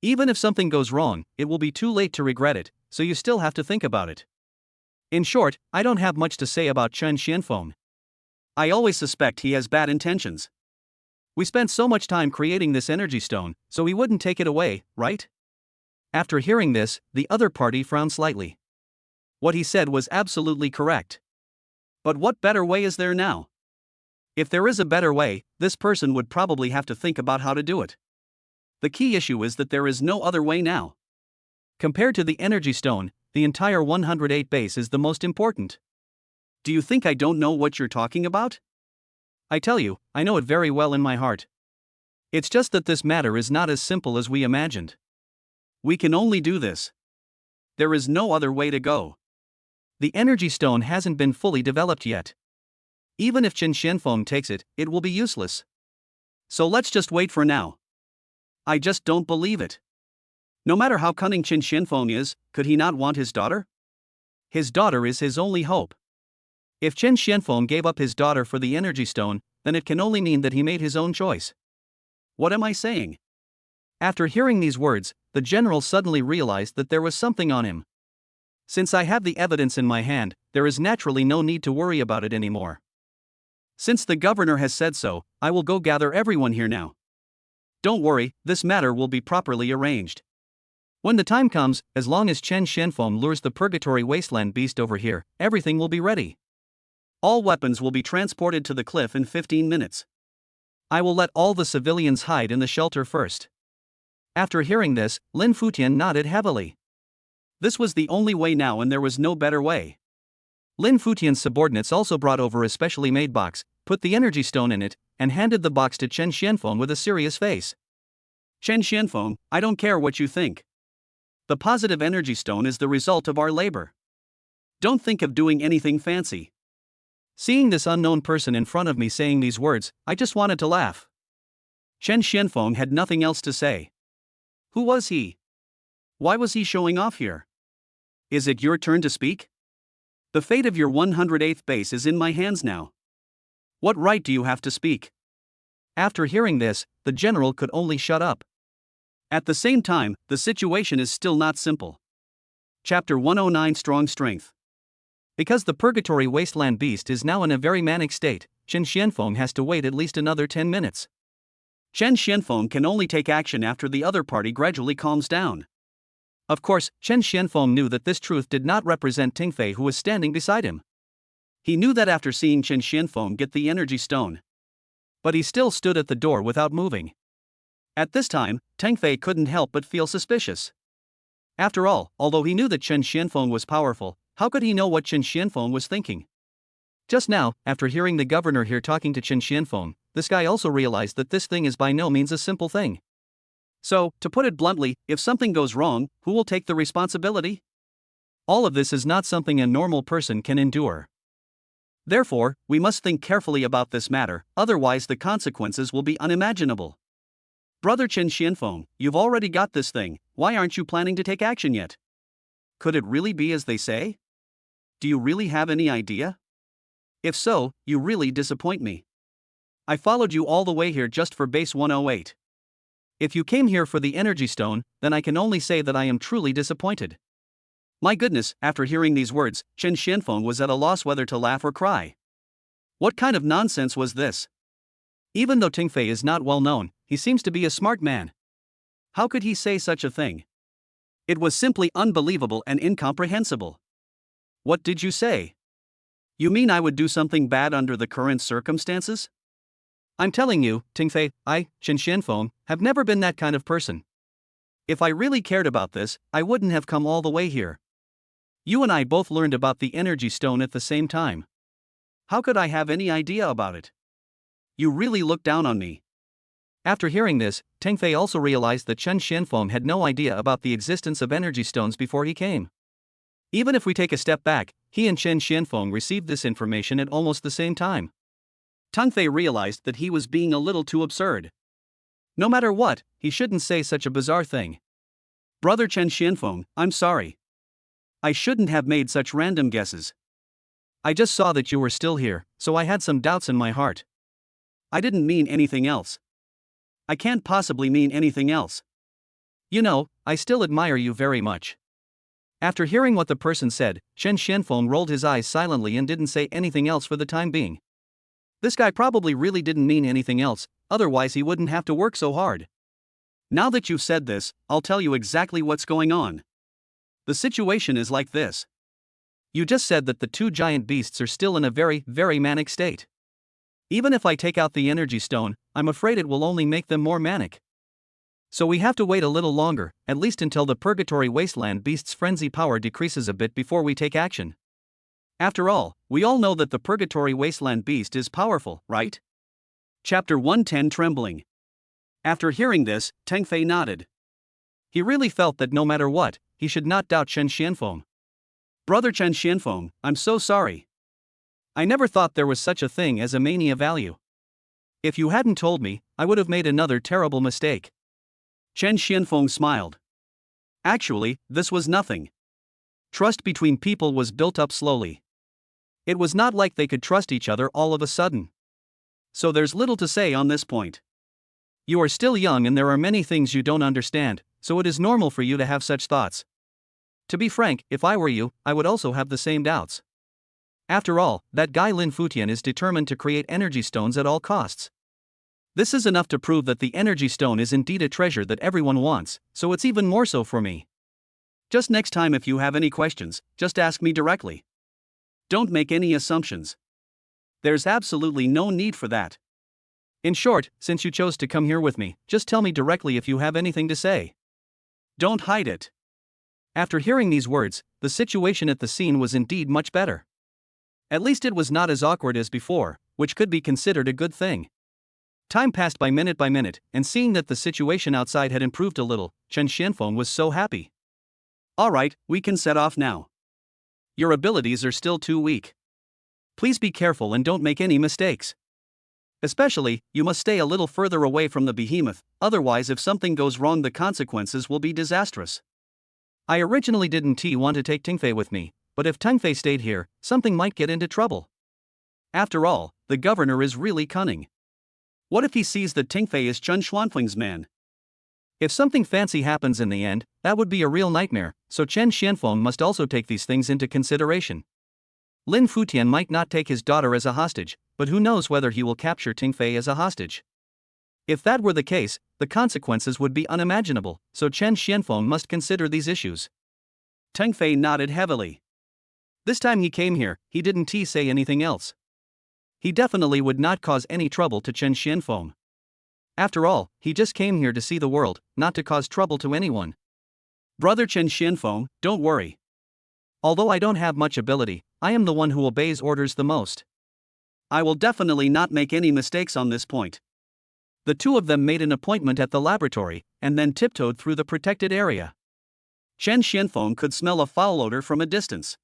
[SPEAKER 1] Even if something goes wrong, it will be too late to regret it, so you still have to think about it. In short, I don't have much to say about Chen Xianfeng.
[SPEAKER 2] I always suspect he has bad intentions.
[SPEAKER 1] We spent so much time creating this energy stone, so he wouldn't take it away, right? After hearing this, the other party frowned slightly. What he said was absolutely correct.
[SPEAKER 2] But what better way is there now?
[SPEAKER 1] If there is a better way, this person would probably have to think about how to do it.
[SPEAKER 2] The key issue is that there is no other way now.
[SPEAKER 1] Compared to the energy stone, the entire 108 base is the most important.
[SPEAKER 2] Do you think I don't know what you're talking about?
[SPEAKER 1] I tell you, I know it very well in my heart. It's just that this matter is not as simple as we imagined.
[SPEAKER 2] We can only do this. There is no other way to go.
[SPEAKER 1] The energy stone hasn't been fully developed yet. Even if Chen Xianfeng takes it, it will be useless.
[SPEAKER 2] So let's just wait for now. I just don't believe it. No matter how cunning Chen Xianfeng is, could he not want his daughter?
[SPEAKER 1] His daughter is his only hope. If Chen Xianfeng gave up his daughter for the energy stone, then it can only mean that he made his own choice.
[SPEAKER 2] What am I saying?
[SPEAKER 1] After hearing these words, the general suddenly realized that there was something on him. Since I have the evidence in my hand, there is naturally no need to worry about it anymore.
[SPEAKER 2] Since the governor has said so, I will go gather everyone here now. Don't worry, this matter will be properly arranged.
[SPEAKER 1] When the time comes, as long as Chen Xianfeng lures the Purgatory Wasteland beast over here, everything will be ready.
[SPEAKER 2] All weapons will be transported to the cliff in 15 minutes.
[SPEAKER 1] I will let all the civilians hide in the shelter first. After hearing this, Lin Futian nodded heavily.
[SPEAKER 2] This was the only way now and there was no better way.
[SPEAKER 1] Lin Futian's subordinates also brought over a specially made box, put the energy stone in it, and handed the box to Chen Xianfeng with a serious face.
[SPEAKER 2] Chen Xianfeng, I don't care what you think. The positive energy stone is the result of our labor. Don't think of doing anything fancy.
[SPEAKER 1] Seeing this unknown person in front of me saying these words, I just wanted to laugh.
[SPEAKER 2] Chen Xianfeng had nothing else to say. Who was he? Why was he showing off here? Is it your turn to speak? The fate of your 108th base is in my hands now. What right do you have to speak?
[SPEAKER 1] After hearing this, the general could only shut up.
[SPEAKER 2] At the same time, the situation is still not simple. Chapter 109 Strong Strength.
[SPEAKER 1] Because the Purgatory Wasteland beast is now in a very manic state, Chen Xianfeng has to wait at least another 10 minutes.
[SPEAKER 2] Chen Xianfeng can only take action after the other party gradually calms down.
[SPEAKER 1] Of course, Chen Xianfeng knew that this truth did not represent Tingfei, who was standing beside him.
[SPEAKER 2] He knew that after seeing Chen Xianfeng get the energy stone.
[SPEAKER 1] But he still stood at the door without moving.
[SPEAKER 2] At this time, Tingfei couldn't help but feel suspicious.
[SPEAKER 1] After all, although he knew that Chen Xianfeng was powerful, how could he know what Chen Xianfeng was thinking? Just now, after hearing the governor here talking to Chen Xianfeng, this guy also realized that this thing is by no means a simple thing.
[SPEAKER 2] So, to put it bluntly, if something goes wrong, who will take the responsibility?
[SPEAKER 1] All of this is not something a normal person can endure.
[SPEAKER 2] Therefore, we must think carefully about this matter, otherwise the consequences will be unimaginable. Brother Chen Xianfeng, you've already got this thing, why aren't you planning to take action yet? Could it really be as they say? Do you really have any idea? If so, you really disappoint me. I followed you all the way here just for base 108.
[SPEAKER 1] If you came here for the energy stone, then I can only say that I am truly disappointed.
[SPEAKER 2] My goodness, after hearing these words, Chen Xianfeng was at a loss whether to laugh or cry. What kind of nonsense was this?
[SPEAKER 1] Even though Tingfei is not well known, he seems to be a smart man.
[SPEAKER 2] How could he say such a thing? It was simply unbelievable and incomprehensible. What did you say? You mean I would do something bad under the current circumstances?
[SPEAKER 1] I'm telling you, Tingfei, I, Chen Xianfeng, have never been that kind of person. If I really cared about this, I wouldn't have come all the way here. You and I both learned about the energy stone at the same time.
[SPEAKER 2] How could I have any idea about it? You really look down on me.
[SPEAKER 1] After hearing this, Tingfei also realized that Chen Xianfeng had no idea about the existence of energy stones before he came. Even if we take a step back, he and Chen Xianfeng received this information at almost the same time. Teng Fei realized that he was being a little too absurd. No matter what, he shouldn't say such a bizarre thing. Brother Chen Xianfeng, I'm sorry. I shouldn't have made such random guesses. I just saw that you were still here, so I had some doubts in my heart. I didn't mean anything else. I can't possibly mean anything else. You know, I still admire you very much. After hearing what the person said, Chen Xianfeng rolled his eyes silently and didn't say anything else for the time being. This guy probably really didn't mean anything else, otherwise he wouldn't have to work so hard. Now that you've said this, I'll tell you exactly what's going on. The situation is like this. You just said that the two giant beasts are still in a very, very manic state. Even if I take out the energy stone, I'm afraid it will only make them more manic. So we have to wait a little longer, at least until the Purgatory Wasteland beast's frenzy power decreases a bit before we take action. After all, we all know that the Purgatory Wasteland beast is powerful, right? Chapter 110 Trembling. After hearing this, Teng Fei nodded. He really felt that no matter what, he should not doubt Chen Xianfeng. Brother Chen Xianfeng, I'm so sorry. I never thought there was such a thing as a mania value. If you hadn't told me, I would have made another terrible mistake. Chen Xianfeng smiled. Actually, this was nothing. Trust between people was built up slowly. It was not like they could trust each other all of a sudden. So there's little to say on this point. You are still young and there are many things you don't understand, so it is normal for you to have such thoughts. To be frank, if I were you, I would also have the same doubts. After all, that guy Lin Futian is determined to create energy stones at all costs. This is enough to prove that the energy stone is indeed a treasure that everyone wants, so it's even more so for me. Just next time if you have any questions, just ask me directly. Don't make any assumptions. There's absolutely no need for that. In short, since you chose to come here with me, just tell me directly if you have anything to say. Don't hide it. After hearing these words, the situation at the scene was indeed much better. At least it was not as awkward as before, which could be considered a good thing. Time passed by minute, and seeing that the situation outside had improved a little, Chen Xianfeng was so happy. Alright, we can set off now. Your abilities are still too weak. Please be careful and don't make any mistakes. Especially, you must stay a little further away from the behemoth, otherwise if something goes wrong the consequences will be disastrous. I originally didn't want to take Teng Fei with me, but if Teng Fei stayed here, something might get into trouble. After all, the governor is really cunning. What if he sees that Teng Fei is Chen Xuanfeng's man? If something fancy happens in the end, that would be a real nightmare, so Chen Xianfeng must also take these things into consideration. Lin Futian might not take his daughter as a hostage, but who knows whether he will capture Teng Fei as a hostage. If that were the case, the consequences would be unimaginable, so Chen Xianfeng must consider these issues. Teng Fei nodded heavily. This time he came here, he didn't say anything else. He definitely would not cause any trouble to Chen Xianfeng. After all, he just came here to see the world, not to cause trouble to anyone. Brother Chen Xianfeng, don't worry. Although I don't have much ability, I am the one who obeys orders the most. I will definitely not make any mistakes on this point. The two of them made an appointment at the laboratory, and then tiptoed through the protected area. Chen Xianfeng could smell a foul odor from a distance.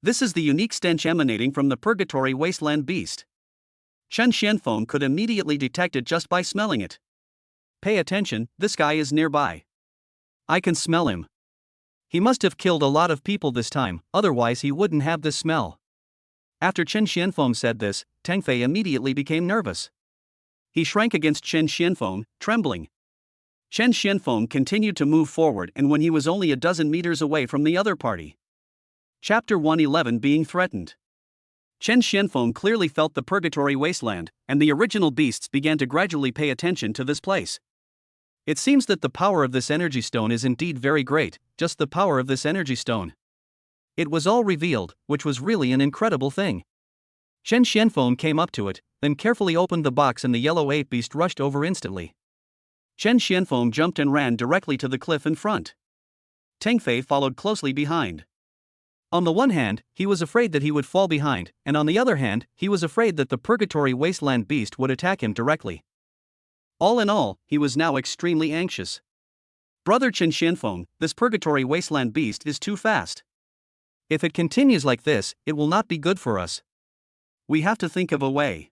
[SPEAKER 1] This is the unique stench emanating from the Purgatory Wasteland beast. Chen Xianfeng could immediately detect it just by smelling it. Pay attention, this guy is nearby. I can smell him. He must have killed a lot of people this time, otherwise he wouldn't have this smell. After Chen Xianfeng said this, Teng Fei immediately became nervous. He shrank against Chen Xianfeng, trembling. Chen Xianfeng continued to move forward and when he was only a dozen meters away from the other party. Chapter 111 Being Threatened. Chen Xianfeng clearly felt the Purgatory Wasteland, and the original beasts began to gradually pay attention to this place. It seems that the power of this energy stone is indeed very great, just the power of this energy stone. It was all revealed, which was really an incredible thing. Chen Xianfeng came up to it, then carefully opened the box and the yellow ape beast rushed over instantly. Chen Xianfeng jumped and ran directly to the cliff in front. Teng Fei followed closely behind. On the one hand, he was afraid that he would fall behind, and on the other hand, he was afraid that the Purgatory Wasteland beast would attack him directly. All in all, he was now extremely anxious. Brother Chen Xianfeng, this Purgatory Wasteland beast is too fast. If it continues like this, it will not be good for us. We have to think of a way.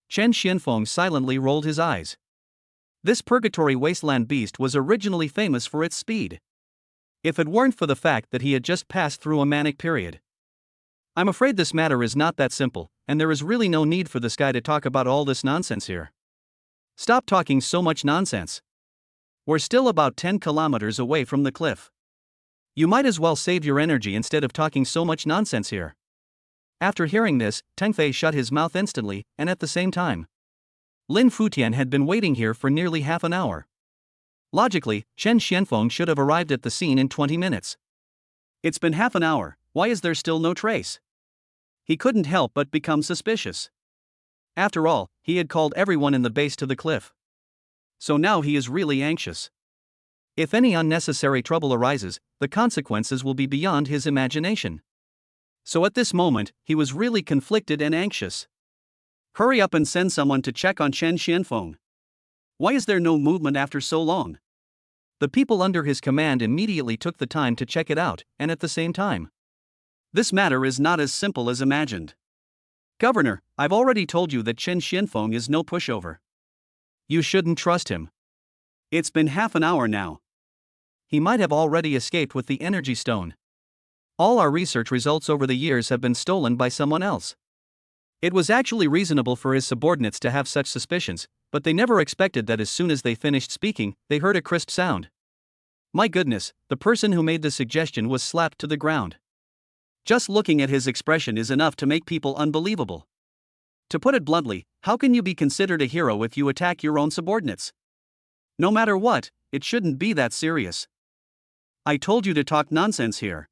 [SPEAKER 1] Chen Xianfeng silently rolled his eyes. This purgatory wasteland beast was originally famous for its speed. If it weren't for the fact that he had just passed through a manic period. I'm afraid this matter is not that simple, and there is really no need for this guy to talk about all this nonsense here. Stop talking so much nonsense. We're still about 10 kilometers away from the cliff. You might as well save your energy instead of talking so much nonsense here. After hearing this, Teng Fei shut his mouth instantly, and at the same time, Lin Futian had been waiting here for nearly half an hour. Logically, Chen Xianfeng should have arrived at the scene in 20 minutes. It's been half an hour, why is there still no trace? He couldn't help but become suspicious. After all, he had called everyone in the base to the cliff. So now he is really anxious. If any unnecessary trouble arises, the consequences will be beyond his imagination. So at this moment, he was really conflicted and anxious. Hurry up and send someone to check on Chen Xianfeng. Why is there no movement after so long? The people under his command immediately took the time to check it out, and at the same time, this matter is not as simple as imagined. Governor, I've already told you that Chen Xianfeng is no pushover. You shouldn't trust him. It's been half an hour now. He might have already escaped with the energy stone. All our research results over the years have been stolen by someone else. It was actually reasonable for his subordinates to have such suspicions, but they never expected that as soon as they finished speaking, they heard a crisp sound. My goodness, the person who made the suggestion was slapped to the ground. Just looking at his expression is enough to make people unbelievable. To put it bluntly, how can you be considered a hero if you attack your own subordinates? No matter what, it shouldn't be that serious. I told you to talk nonsense here.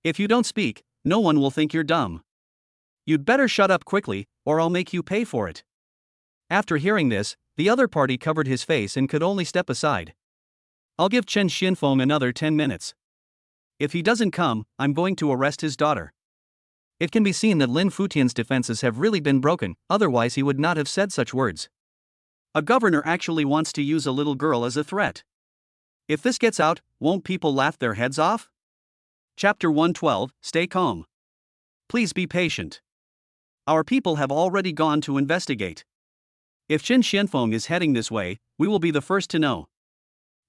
[SPEAKER 1] If you don't speak, no one will think you're dumb. You'd better shut up quickly, or I'll make you pay for it. After hearing this, the other party covered his face and could only step aside. I'll give Chen Xianfeng another 10 minutes. If he doesn't come, I'm going to arrest his daughter. It can be seen that Lin Futian's defenses have really been broken, otherwise he would not have said such words. A governor actually wants to use a little girl as a threat. If this gets out, won't people laugh their heads off? Chapter 112, Stay calm. Please be patient. Our people have already gone to investigate. If Chen Xianfeng is heading this way, we will be the first to know.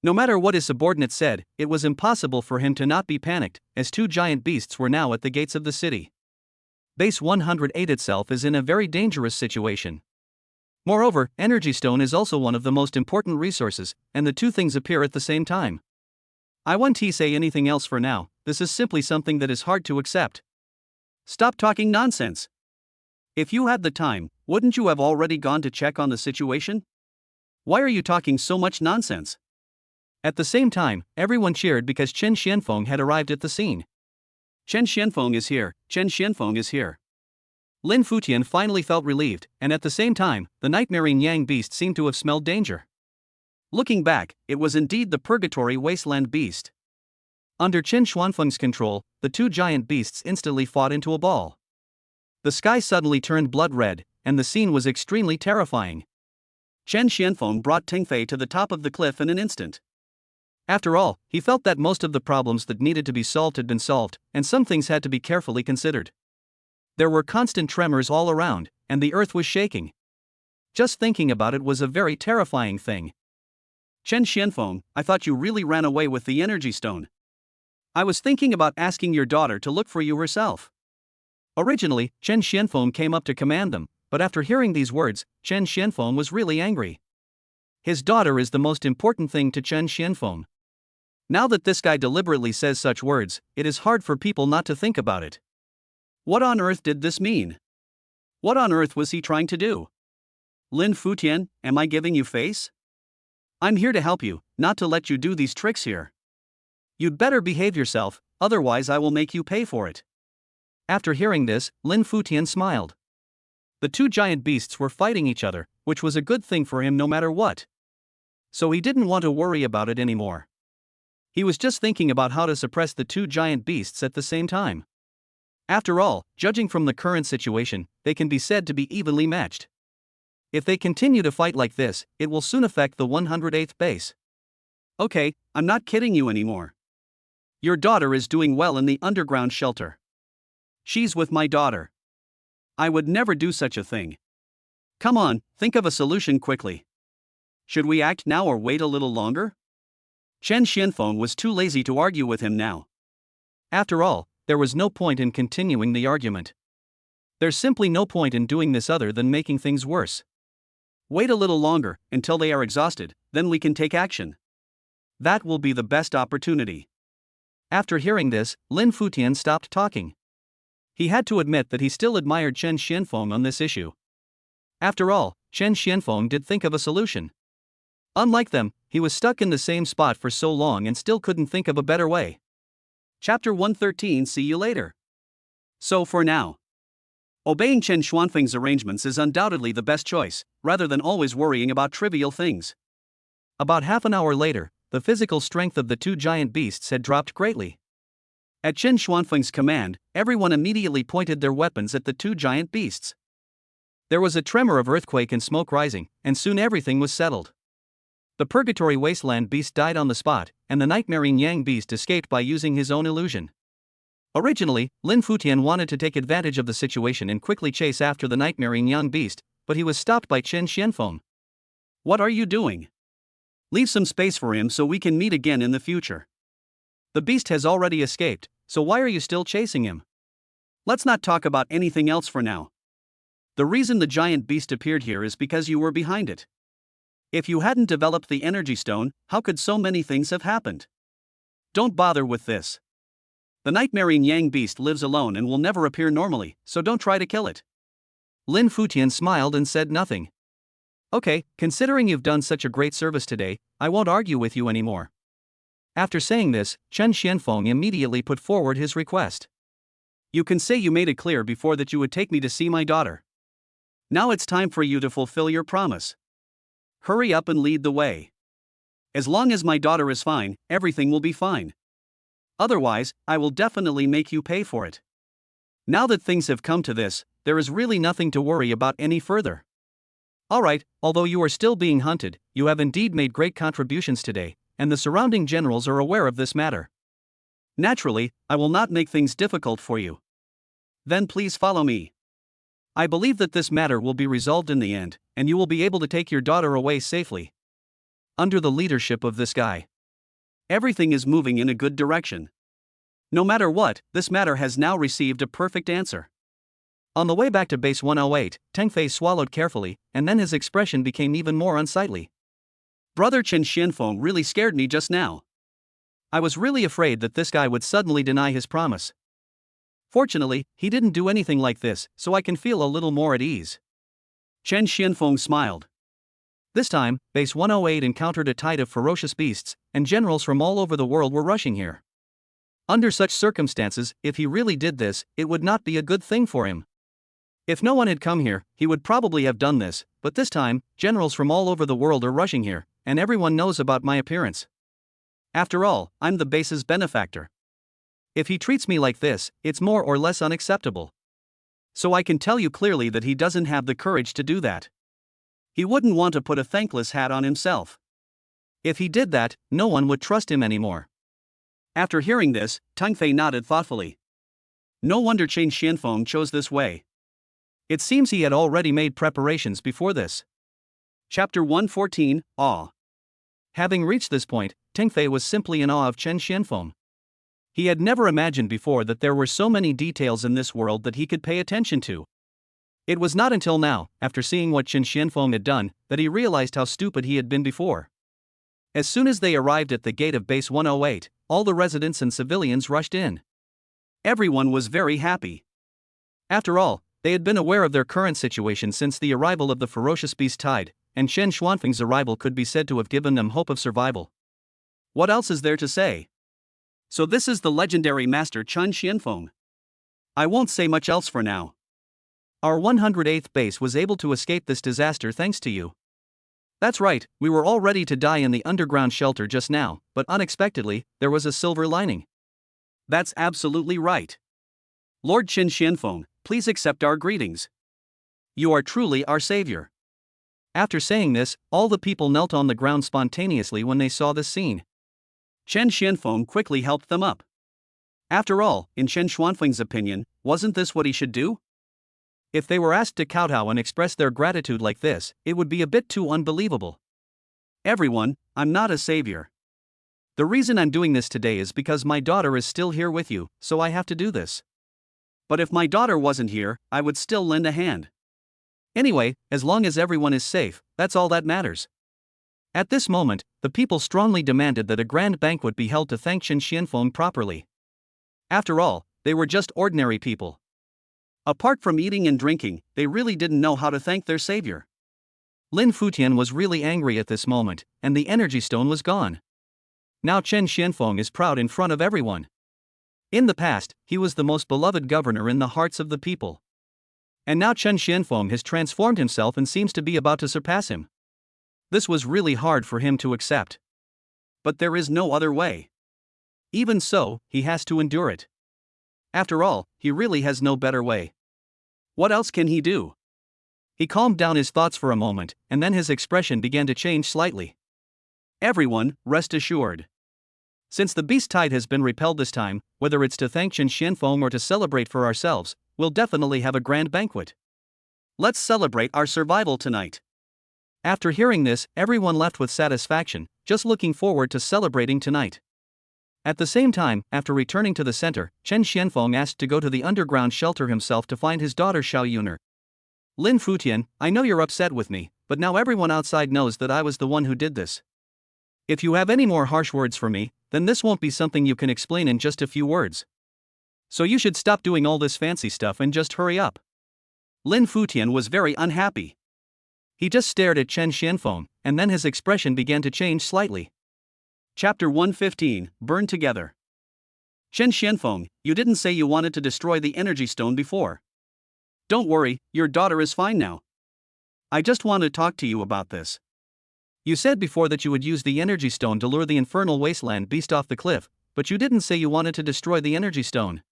[SPEAKER 1] No matter what his subordinates said, it was impossible for him to not be panicked, as two giant beasts were now at the gates of the city. Base 108 itself is in a very dangerous situation. Moreover, energy stone is also one of the most important resources, and the two things appear at the same time. I won't say anything else for now, this is simply something that is hard to accept. Stop talking nonsense. If you had the time, wouldn't you have already gone to check on the situation? Why are you talking so much nonsense? At the same time, everyone cheered because Chen Xianfeng had arrived at the scene. Chen Xianfeng is here, Chen Xianfeng is here. Lin Futian finally felt relieved, and at the same time, the nightmarine Yang beast seemed to have smelled danger. Looking back, it was indeed the purgatory wasteland beast. Under Chen Xianfeng's control, the two giant beasts instantly fought into a ball. The sky suddenly turned blood red, and the scene was extremely terrifying. Chen Xianfeng brought Teng Fei to the top of the cliff in an instant. After all, he felt that most of the problems that needed to be solved had been solved, and some things had to be carefully considered. There were constant tremors all around, and the earth was shaking. Just thinking about it was a very terrifying thing. Chen Xianfeng, I thought you really ran away with the energy stone. I was thinking about asking your daughter to look for you herself. Originally, Chen Xianfeng came up to command them, but after hearing these words, Chen Xianfeng was really angry. His daughter is the most important thing to Chen Xianfeng. Now that this guy deliberately says such words, it is hard for people not to think about it. What on earth did this mean? What on earth was he trying to do? Lin Futian, am I giving you face? I'm here to help you, not to let you do these tricks here. You'd better behave yourself, otherwise I will make you pay for it. After hearing this, Lin Futian smiled. The two giant beasts were fighting each other, which was a good thing for him no matter what. So he didn't want to worry about it anymore. He was just thinking about how to suppress the two giant beasts at the same time. After all, judging from the current situation, they can be said to be evenly matched. If they continue to fight like this, it will soon affect the 108th base. Okay, I'm not kidding you anymore.
[SPEAKER 2] Your daughter is doing well in the underground shelter. She's with my daughter. I would never do such a thing. Come on, think of a solution quickly. Should we act now or wait a little longer? Chen Xianfeng was too lazy to argue with him now. After all, there was no point in continuing the argument. There's simply no point in doing this other than making things worse. Wait a little longer, until they are exhausted, then we can take action. That will be the best opportunity. After hearing this, Lin Futian stopped talking. He had to admit that he still admired Chen Xianfeng on this issue. After all, Chen Xianfeng did think of a solution. Unlike them, he was stuck in the same spot for so long and still couldn't think of a better way. Chapter 113. See you later. So for now, obeying Chen Xuanfeng's arrangements is undoubtedly the best choice, rather than always worrying about trivial things. About half an hour later, the physical strength of the two giant beasts had dropped greatly. At Chen Xuanfeng's command, everyone immediately pointed their weapons at the two giant beasts. There was a tremor of earthquake and smoke rising, and soon everything was settled. The Purgatory Wasteland beast died on the spot, and the Nightmare Yang beast escaped by using his own illusion. Originally, Lin Futian wanted to take advantage of the situation and quickly chase after the Nightmare Yang beast, but he was stopped by Chen Xianfeng. What are you doing? Leave some space for him so we can meet again in the future. The beast has already escaped, so why are you still chasing him? Let's not talk about anything else for now. The reason the giant beast appeared here is because you were behind it. If you hadn't developed the energy stone, how could so many things have happened? Don't bother with this. The Nightmare Yang beast lives alone and will never appear normally, so don't try to kill it. Lin Futian smiled and said nothing. Okay, considering you've done such a great service today, I won't argue with you anymore. After saying this, Chen Xianfeng immediately put forward his request. You can say you made it clear before that you would take me to see my daughter. Now it's time for you to fulfill your promise. Hurry up and lead the way. As long as my daughter is fine, everything will be fine. Otherwise, I will definitely make you pay for it. Now that things have come to this, there is really nothing to worry about any further. Alright, although you are still being hunted, you have indeed made great contributions today, and the surrounding generals are aware of this matter. Naturally, I will not make things difficult for you. Then please follow me. I believe that this matter will be resolved in the end, and you will be able to take your daughter away safely. Under the leadership of this guy, everything is moving in a good direction. No matter what, this matter has now received a perfect answer. On the way back to base 108, Teng Fei swallowed carefully, and then his expression became even more unsightly. Brother Chen Xianfeng really scared me just now. I was really afraid that this guy would suddenly deny his promise. Fortunately, he didn't do anything like this, so I can feel a little more at ease. Chen Xianfeng smiled. This time, base 108 encountered a tide of ferocious beasts, and generals from all over the world were rushing here. Under such circumstances, if he really did this, it would not be a good thing for him. If no one had come here, he would probably have done this, but this time, generals from all over the world are rushing here, and everyone knows about my appearance. After all, I'm the base's benefactor. If he treats me like this, it's more or less unacceptable. So I can tell you clearly that he doesn't have the courage to do that. He wouldn't want to put a thankless hat on himself. If he did that, no one would trust him anymore. After hearing this, Teng Fei nodded thoughtfully. No wonder Chen Xianfeng chose this way. It seems he had already made preparations before this. Chapter 114, Awe. Having reached this point, Teng Fei was simply in awe of Chen Xianfeng. He had never imagined before that there were so many details in this world that he could pay attention to. It was not until now, after seeing what Chen Xianfeng had done, that he realized how stupid he had been before. As soon as they arrived at the gate of base 108, all the residents and civilians rushed in. Everyone was very happy. After all, they had been aware of their current situation since the arrival of the ferocious beast tide, and Chen Xuanfeng's arrival could be said to have given them hope of survival. What else is there to say? So this is the legendary master Chen Xianfeng. I won't say much else for now. Our 108th base was able to escape this disaster thanks to you. That's right, we were all ready to die in the underground shelter just now, but unexpectedly, there was a silver lining. That's absolutely right. Lord Chen Xianfeng, please accept our greetings. You are truly our savior. After saying this, all the people knelt on the ground spontaneously when they saw this scene. Chen Xianfeng quickly helped them up. After all, in Chen Xuanfeng's opinion, wasn't this what he should do? If they were asked to kowtow and express their gratitude like this, it would be a bit too unbelievable. Everyone, I'm not a savior. The reason I'm doing this today is because my daughter is still here with you, so I have to do this. But if my daughter wasn't here, I would still lend a hand. Anyway, as long as everyone is safe, that's all that matters. At this moment, the people strongly demanded that a grand banquet be held to thank Chen Xianfeng properly. After all, they were just ordinary people. Apart from eating and drinking, they really didn't know how to thank their savior. Lin Futian was really angry at this moment, and the energy stone was gone. Now Chen Xianfeng is proud in front of everyone. In the past, he was the most beloved governor in the hearts of the people. And now Chen Xianfeng has transformed himself and seems to be about to surpass him. This was really hard for him to accept. But there is no other way. Even so, he has to endure it. After all, he really has no better way. What else can he do? He calmed down his thoughts for a moment, and then his expression began to change slightly. Everyone, rest assured. Since the beast tide has been repelled this time, whether it's to thank Chen Xianfeng or to celebrate for ourselves, we'll definitely have a grand banquet. Let's celebrate our survival tonight. After hearing this, everyone left with satisfaction, just looking forward to celebrating tonight. At the same time, after returning to the center, Chen Xianfeng asked to go to the underground shelter himself to find his daughter Xiao Yuner. Lin Futian, I know you're upset with me, but now everyone outside knows that I was the one who did this. If you have any more harsh words for me, then this won't be something you can explain in just a few words. So you should stop doing all this fancy stuff and just hurry up. Lin Futian was very unhappy. He just stared at Chen Xianfeng, and then his expression began to change slightly. Chapter 115, Burn Together. Chen Xianfeng, you didn't say you wanted to destroy the energy stone before. Don't worry, your daughter is fine now. I just want to talk to you about this. You said before that you would use the energy stone to lure the infernal wasteland beast off the cliff, but you didn't say you wanted to destroy the energy stone.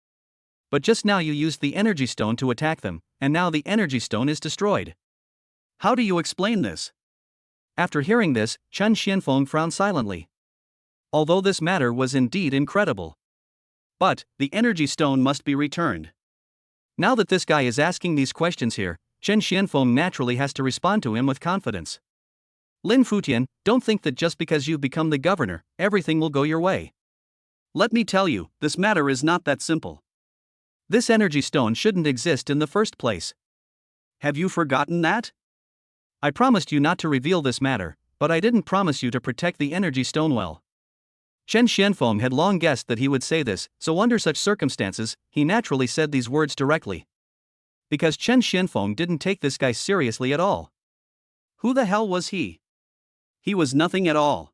[SPEAKER 2] But just now you used the energy stone to attack them, and now the energy stone is destroyed. How do you explain this? After hearing this, Chen Xianfeng frowned silently. Although this matter was indeed incredible. But, the energy stone must be returned. Now that this guy is asking these questions here, Chen Xianfeng naturally has to respond to him with confidence. Lin Futian, don't think that just because you've become the governor, everything will go your way. Let me tell you, this matter is not that simple. This energy stone shouldn't exist in the first place. Have you forgotten that? I promised you not to reveal this matter, but I didn't promise you to protect the energy stone well. Chen Xianfeng had long guessed that he would say this, so under such circumstances, he naturally said these words directly. Because Chen Xianfeng didn't take this guy seriously at all. Who the hell was he? He was nothing at all.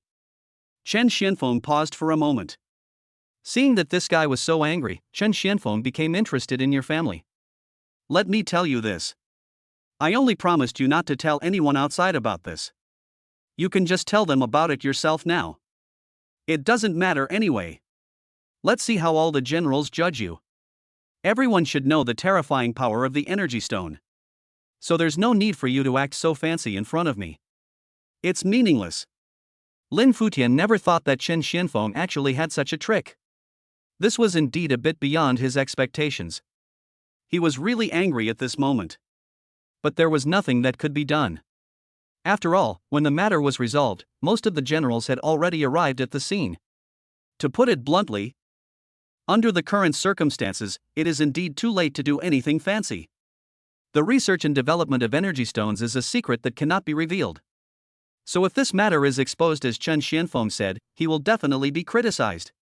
[SPEAKER 2] Chen Xianfeng paused for a moment. Seeing that this guy was so angry, Chen Xianfeng became interested in your family. Let me tell you this. I only promised you not to tell anyone outside about this. You can just tell them about it yourself now. It doesn't matter anyway. Let's see how all the generals judge you. Everyone should know the terrifying power of the energy stone. So there's no need for you to act so fancy in front of me. It's meaningless. Lin Futian never thought that Chen Xianfeng actually had such a trick. This was indeed a bit beyond his expectations. He was really angry at this moment. But there was nothing that could be done. After all, when the matter was resolved, most of the generals had already arrived at the scene. To put it bluntly, under the current circumstances, it is indeed too late to do anything fancy. The research and development of energy stones is a secret that cannot be revealed. So if this matter is exposed as Chen Xianfeng said, he will definitely be criticized.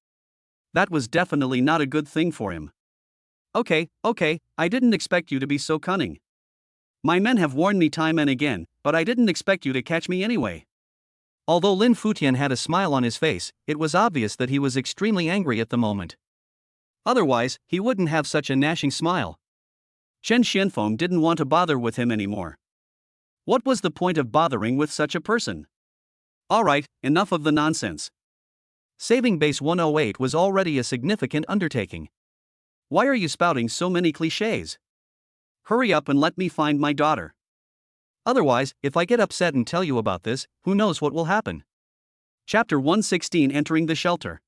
[SPEAKER 2] That was definitely not a good thing for him. Okay, I didn't expect you to be so cunning. My men have warned me time and again, but I didn't expect you to catch me anyway. Although Lin Futian had a smile on his face, it was obvious that he was extremely angry at the moment. Otherwise, he wouldn't have such a gnashing smile. Chen Xianfeng didn't want to bother with him anymore. What was the point of bothering with such a person? Alright, enough of the nonsense. Saving Base 108 was already a significant undertaking. Why are you spouting so many clichés? Hurry up and let me find my daughter. Otherwise, if I get upset and tell you about this, who knows what will happen. Chapter 116, Entering the Shelter.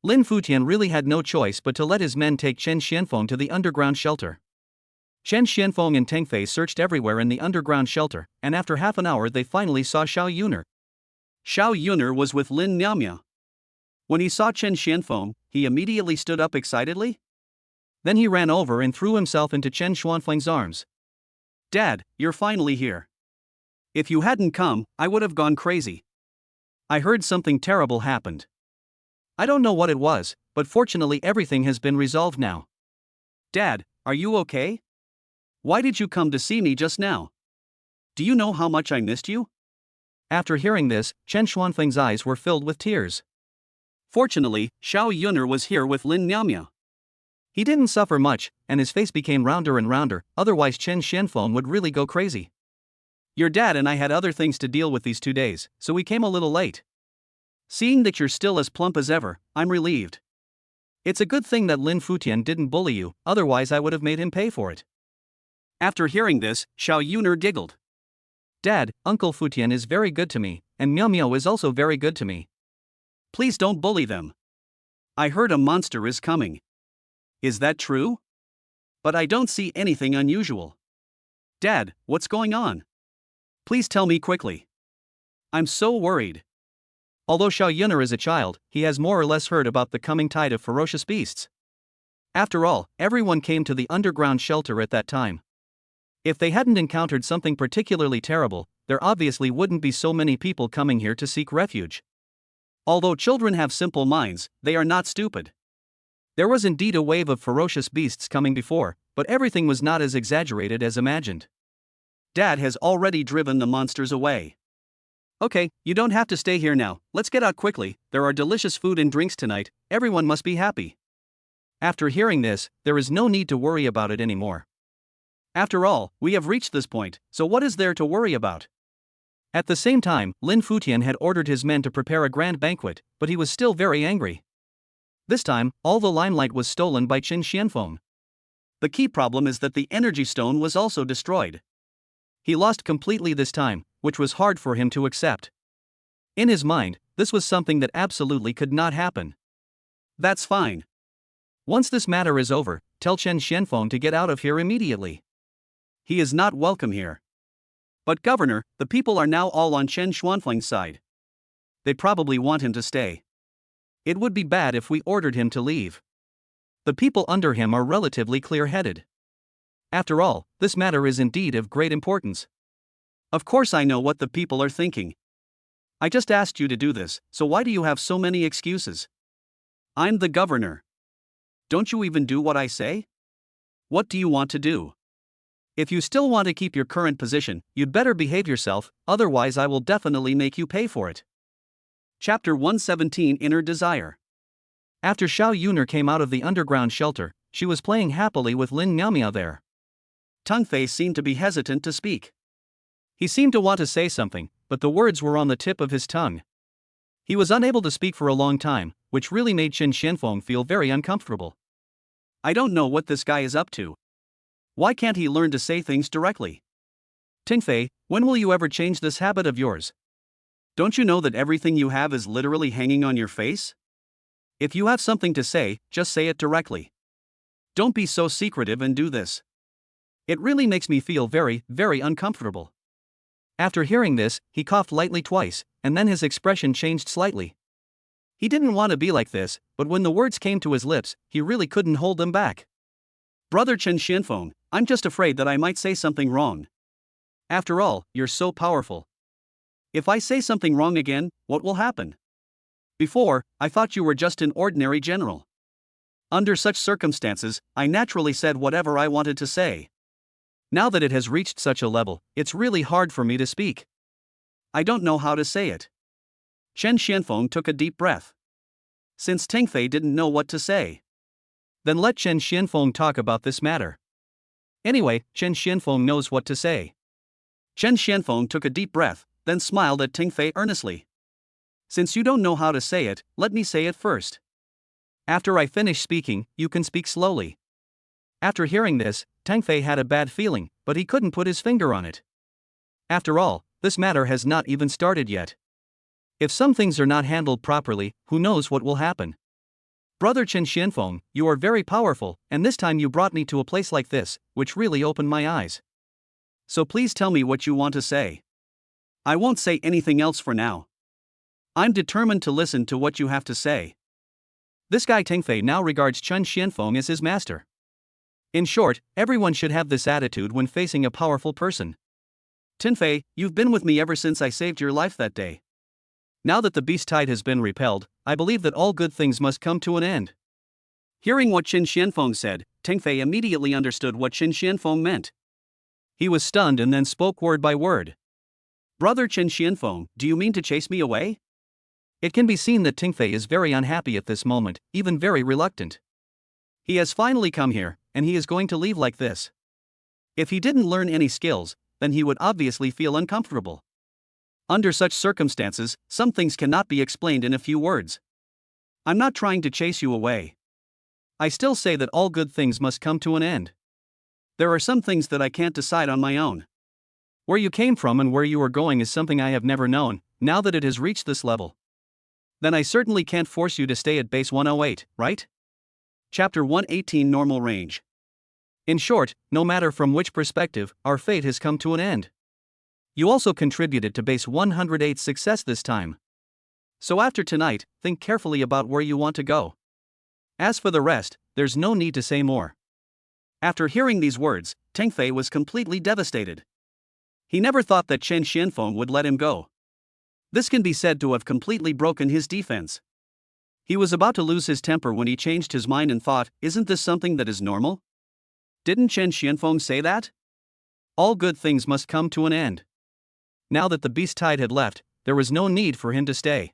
[SPEAKER 1] Lin Futian really had no choice but to let his men take Chen Xianfeng to the underground shelter. Chen Xianfeng and Teng Fei searched everywhere in the underground shelter, and after half an hour they finally saw Xiao Yuner.
[SPEAKER 2] Xiao Yuner was with Lin Niamia. When he saw Chen Xianfeng, he immediately stood up excitedly.
[SPEAKER 1] Then he ran over and threw himself into Chen Xuanfeng's arms.
[SPEAKER 2] "Dad, you're finally here. If you hadn't come, I would have gone crazy.
[SPEAKER 1] I heard something terrible happened. I don't know what it was, but fortunately everything has been resolved now."
[SPEAKER 2] "Dad, are you okay? Why did you come to see me just now? Do you know how much I missed you?"
[SPEAKER 1] After hearing this, Chen Xuanfeng's eyes were filled with tears.
[SPEAKER 2] Fortunately, Xiao Yuner was here with Lin Niamia.
[SPEAKER 1] He didn't suffer much, and his face became rounder and rounder, otherwise Chen Xianfeng would really go crazy.
[SPEAKER 2] "Your dad and I had other things to deal with these 2 days, so we came a little late. Seeing that you're still as plump as ever, I'm relieved."
[SPEAKER 1] It's a good thing that Lin Futian didn't bully you, otherwise I would have made him pay for it.
[SPEAKER 2] After hearing this, Xiao Yuner giggled.
[SPEAKER 1] "Dad, Uncle Futian is very good to me, and Miao Miao is also very good to me.
[SPEAKER 2] Please don't bully them. I heard a monster is coming. Is that true? But I don't see anything unusual. Dad, what's going on? Please tell me quickly. I'm so worried."
[SPEAKER 1] Although Xiao Yuner is a child, he has more or less heard about the coming tide of ferocious beasts. After all, everyone came to the underground shelter at that time. If they hadn't encountered something particularly terrible, there obviously wouldn't be so many people coming here to seek refuge.
[SPEAKER 2] Although children have simple minds, they are not stupid.
[SPEAKER 1] There was indeed a wave of ferocious beasts coming before, but everything was not as exaggerated as imagined.
[SPEAKER 2] Dad has already driven the monsters away. Okay, you don't have to stay here now, let's get out quickly, there are delicious food and drinks tonight, everyone must be happy.
[SPEAKER 1] After hearing this, there is no need to worry about it anymore.
[SPEAKER 2] After all, we have reached this point, so what is there to worry about?
[SPEAKER 1] At the same time, Lin Futian had ordered his men to prepare a grand banquet, but he was still very angry. This time, all the limelight was stolen by Chen Xianfeng.
[SPEAKER 2] The key problem is that the energy stone was also destroyed.
[SPEAKER 1] He lost completely this time, which was hard for him to accept. In his mind, this was something that absolutely could not happen.
[SPEAKER 2] That's fine.
[SPEAKER 1] Once this matter is over, tell Chen Xianfeng to get out of here immediately.
[SPEAKER 2] He is not welcome here. But Governor, the people are now all on Chen Xuanfeng's side. They probably want him to stay.
[SPEAKER 1] It would be bad if we ordered him to leave. The people under him are relatively clear-headed. After all, this matter is indeed of great importance.
[SPEAKER 2] Of course I know what the people are thinking. I just asked you to do this, so why do you have so many excuses? I'm the governor. Don't you even do what I say? What do you want to do?
[SPEAKER 1] If you still want to keep your current position, you'd better behave yourself, otherwise I will definitely make you pay for it.
[SPEAKER 2] Chapter 117 Inner Desire.
[SPEAKER 1] After Xiao Yuner came out of the underground shelter, she was playing happily with Lin Miaomia there.
[SPEAKER 2] Teng Fei seemed to be hesitant to speak.
[SPEAKER 1] He seemed to want to say something, but the words were on the tip of his tongue. He was unable to speak for a long time, which really made Chen Xianfeng feel very uncomfortable.
[SPEAKER 2] I don't know what this guy is up to. Why can't he learn to say things directly?
[SPEAKER 1] Teng Fei, when will you ever change this habit of yours?
[SPEAKER 2] Don't you know that everything you have is literally hanging on your face? If you have something to say, just say it directly. Don't be so secretive and do this.
[SPEAKER 1] It really makes me feel very, very uncomfortable. After hearing this, he coughed lightly twice, and then his expression changed slightly. He didn't want to be like this, but when the words came to his lips, he really couldn't hold them back.
[SPEAKER 2] Brother Chen Xianfeng, I'm just afraid that I might say something wrong. After all, you're so powerful. If I say something wrong again, what will happen? Before, I thought you were just an ordinary general. Under such circumstances, I naturally said whatever I wanted to say.
[SPEAKER 1] Now that it has reached such a level, it's really hard for me to speak.
[SPEAKER 2] I don't know how to say it. Chen Xianfeng took a deep breath. Since Teng Fei didn't know what to say,
[SPEAKER 1] then let Chen Xianfeng talk about this matter. Anyway, Chen Xianfeng knows what to say.
[SPEAKER 2] Chen Xianfeng took a deep breath, then smiled at Teng Fei earnestly. Since you don't know how to say it, let me say it first.
[SPEAKER 1] After I finish speaking, you can speak slowly. After hearing this, Teng Fei had a bad feeling, but he couldn't put his finger on it. After all, this matter has not even started yet. If some things are not handled properly, who knows what will happen? Brother Chen Xianfeng, you are very powerful, and this time you brought me to a place like this, which really opened my eyes.
[SPEAKER 2] So please tell me what you want to say. I won't say anything else for now. I'm determined to listen to what you have to say.
[SPEAKER 1] This guy Tengfei now regards Chen Xianfeng as his master. In short, everyone should have this attitude when facing a powerful person.
[SPEAKER 2] Tengfei, you've been with me ever since I saved your life that day.
[SPEAKER 1] Now that the beast tide has been repelled, I believe that all good things must come to an end.
[SPEAKER 2] Hearing what Chen Xianfeng said, Tengfei immediately understood what Chen Xianfeng meant.
[SPEAKER 1] He was stunned and then spoke word by word.
[SPEAKER 2] Brother Chen Xianfeng, do you mean to chase me away?
[SPEAKER 1] It can be seen that Tengfei is very unhappy at this moment, even very reluctant.
[SPEAKER 2] He has finally come here, and he is going to leave like this. If he didn't learn any skills, then he would obviously feel uncomfortable. Under such circumstances, some things cannot be explained in a few words. I'm not trying to chase you away. I still say that all good things must come to an end. There are some things that I can't decide on my own.
[SPEAKER 1] Where you came from and where you are going is something I have never known. Now that it has reached this level,
[SPEAKER 2] then I certainly can't force you to stay at base 108, right? Chapter 118 Normal Range.
[SPEAKER 1] In short, no matter from which perspective, our fate has come to an end. You also contributed to base 108's success this time. So after tonight, think carefully about where you want to go. As for the rest, there's no need to say more.
[SPEAKER 2] After hearing these words, Tengfei was completely devastated. He never thought that Chen Xianfeng would let him go. This can be said to have completely broken his defense. He was about to lose his temper when he changed his mind and thought, isn't this something that is normal? Didn't Chen Xianfeng say that?
[SPEAKER 1] All good things must come to an end. Now that the beast tide had left, there was no need for him to stay.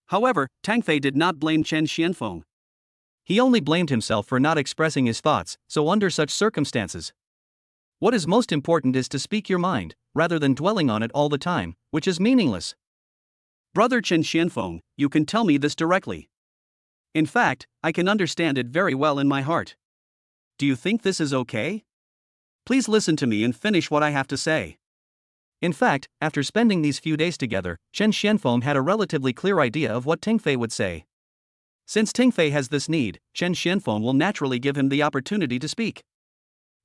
[SPEAKER 2] However, Tengfei did not blame Chen Xianfeng.
[SPEAKER 1] He only blamed himself for not expressing his thoughts, so under such circumstances, what is most important is to speak your mind, rather than dwelling on it all the time, which is meaningless.
[SPEAKER 2] Brother Chen Xianfeng, you can tell me this directly. In fact, I can understand it very well in my heart. Do you think this is okay? Please listen to me and finish what I have to say.
[SPEAKER 1] In fact, after spending these few days together, Chen Xianfeng had a relatively clear idea of what Tengfei would say. Since Tengfei has this need, Chen Xianfeng will naturally give him the opportunity to speak.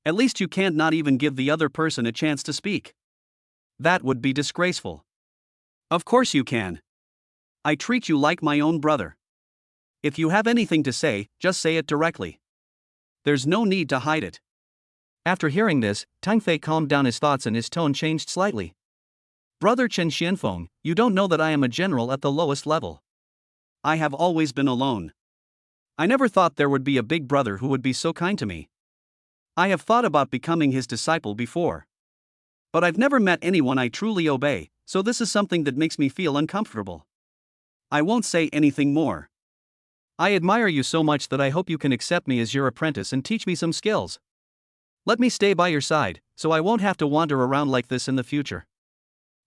[SPEAKER 2] At least you can't not even give the other person a chance to speak. That would be disgraceful. Of course you can. I treat you like my own brother. If you have anything to say, just say it directly. There's no need to hide it.
[SPEAKER 1] After hearing this, Tengfei calmed down his thoughts and his tone changed slightly. Brother Chen Xianfeng, you don't know that I am a general at the lowest level.
[SPEAKER 2] I have always been alone. I never thought there would be a big brother who would be so kind to me. I have thought about becoming his disciple before. But I've never met anyone I truly obey, so this is something that makes me feel uncomfortable. I won't say anything more.
[SPEAKER 1] I admire you so much that I hope you can accept me as your apprentice and teach me some skills. Let me stay by your side, so I won't have to wander around like this in the future.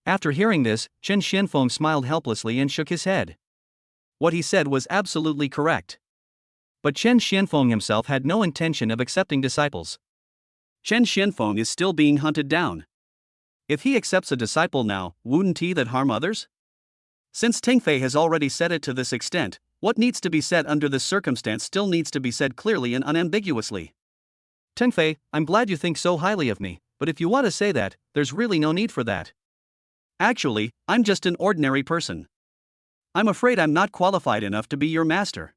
[SPEAKER 1] After hearing this, Chen Xianfeng smiled helplessly and shook his head. What he said was absolutely correct. But Chen Xianfeng himself had no intention of accepting disciples.
[SPEAKER 2] Chen Xianfeng is still being hunted down. If he accepts a disciple now, wouldn't he that harm others? Since Tengfei has already said it to this extent, what needs to be said under this circumstance still needs to be said clearly and unambiguously.
[SPEAKER 1] Tengfei, I'm glad you think so highly of me, but if you want to say that, there's really no need for that.
[SPEAKER 2] Actually, I'm just an ordinary person. I'm afraid I'm not qualified enough to be your master.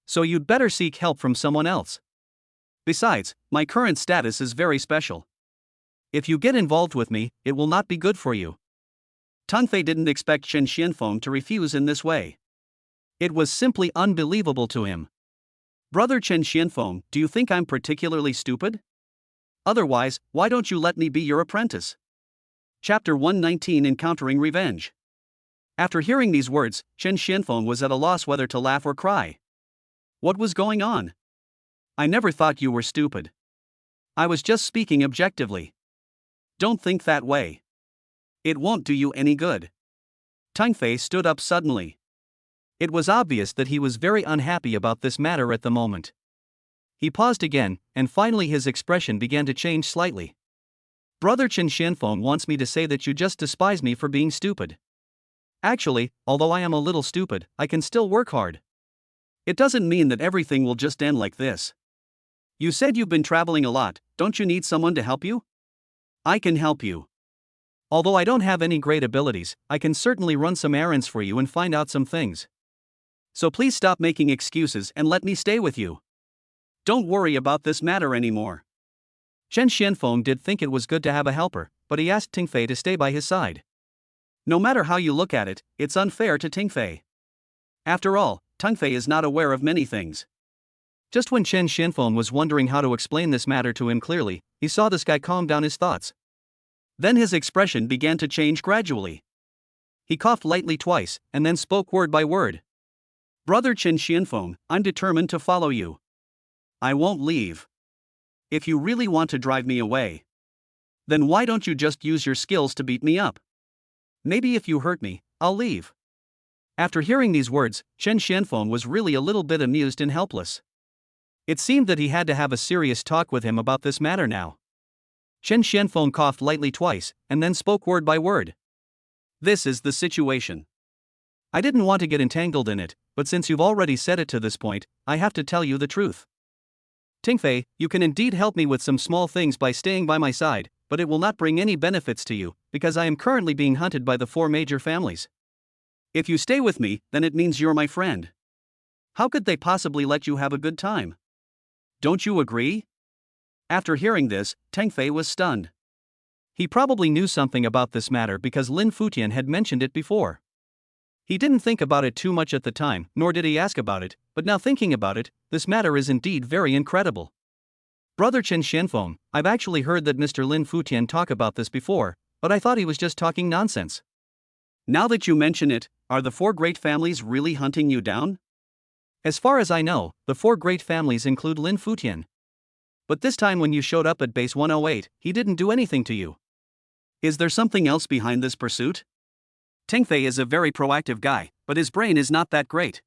[SPEAKER 1] So you'd better seek help from someone else.
[SPEAKER 2] Besides, my current status is very special.
[SPEAKER 1] If you get involved with me, it will not be good for you.
[SPEAKER 2] Tengfei didn't expect Chen Xianfeng to refuse in this way.
[SPEAKER 1] It was simply unbelievable to him.
[SPEAKER 2] Brother Chen Xianfeng, do you think I'm particularly stupid? Otherwise, why don't you let me be your apprentice? Chapter 119 Encountering Revenge. After hearing these words, Chen Xianfeng was at a loss whether to laugh or cry. What was going on? I never thought you were stupid. I was just speaking objectively. Don't think that way. It won't do you any good. Tengfei stood up suddenly.
[SPEAKER 1] It was obvious that he was very unhappy about this matter at the moment. He paused again, and finally his expression began to change slightly. Brother Chen Xianfeng wants me to say that you just despise me for being stupid. Actually, although I am a little stupid, I can still work hard.
[SPEAKER 2] It doesn't mean that everything will just end like this. You said you've been traveling a lot, don't you need someone to help you? I can help you.
[SPEAKER 1] Although I don't have any great abilities, I can certainly run some errands for you and find out some things.
[SPEAKER 2] So please stop making excuses and let me stay with you. Don't worry about this matter anymore.
[SPEAKER 1] Chen Xianfeng did think it was good to have a helper, but he asked Ting Fei to stay by his side.
[SPEAKER 2] No matter how you look at it, it's unfair to Ting Fei. After all, Ting Fei is not aware of many things.
[SPEAKER 1] Just when Chen Xianfeng was wondering how to explain this matter to him clearly, he saw this guy calm down his thoughts.
[SPEAKER 2] Then his expression began to change gradually. He coughed lightly twice, and then spoke word by word. Brother Chen Xianfeng, I'm determined to follow you. I won't leave. If you really want to drive me away, then why don't you just use your skills to beat me up? Maybe if you hurt me, I'll leave.
[SPEAKER 1] After hearing these words, Chen Xianfeng was really a little bit amused and helpless. It seemed that he had to have a serious talk with him about this matter now. Chen Xianfeng coughed lightly twice, and then spoke word by word.
[SPEAKER 2] This is the situation.
[SPEAKER 1] I didn't want to get entangled in it, but since you've already said it to this point, I have to tell you the truth. Ting Fei, you can indeed help me with some small things by staying by my side, but it will not bring any benefits to you, because I am currently being hunted by the 4 major families.
[SPEAKER 2] If you stay with me, then it means you're my friend. How could they possibly let you have a good time? Don't you agree? After hearing this, Ting Fei was stunned.
[SPEAKER 1] He probably knew something about this matter because Lin Futian had mentioned it before. He didn't think about it too much at the time, nor did he ask about it, but now thinking about it, this matter is indeed very incredible. Brother Chen Xianfeng, I've actually heard that Mr. Lin Futian talk about this before, but I thought he was just talking nonsense.
[SPEAKER 2] Now that you mention it, are the 4 great families really hunting you down?
[SPEAKER 1] As far as I know, the 4 great families include Lin Futian. But this time when you showed up at base 108, he didn't do anything to you.
[SPEAKER 2] Is there something else behind this pursuit? Ting Fei is a very proactive guy, but his brain is not that great.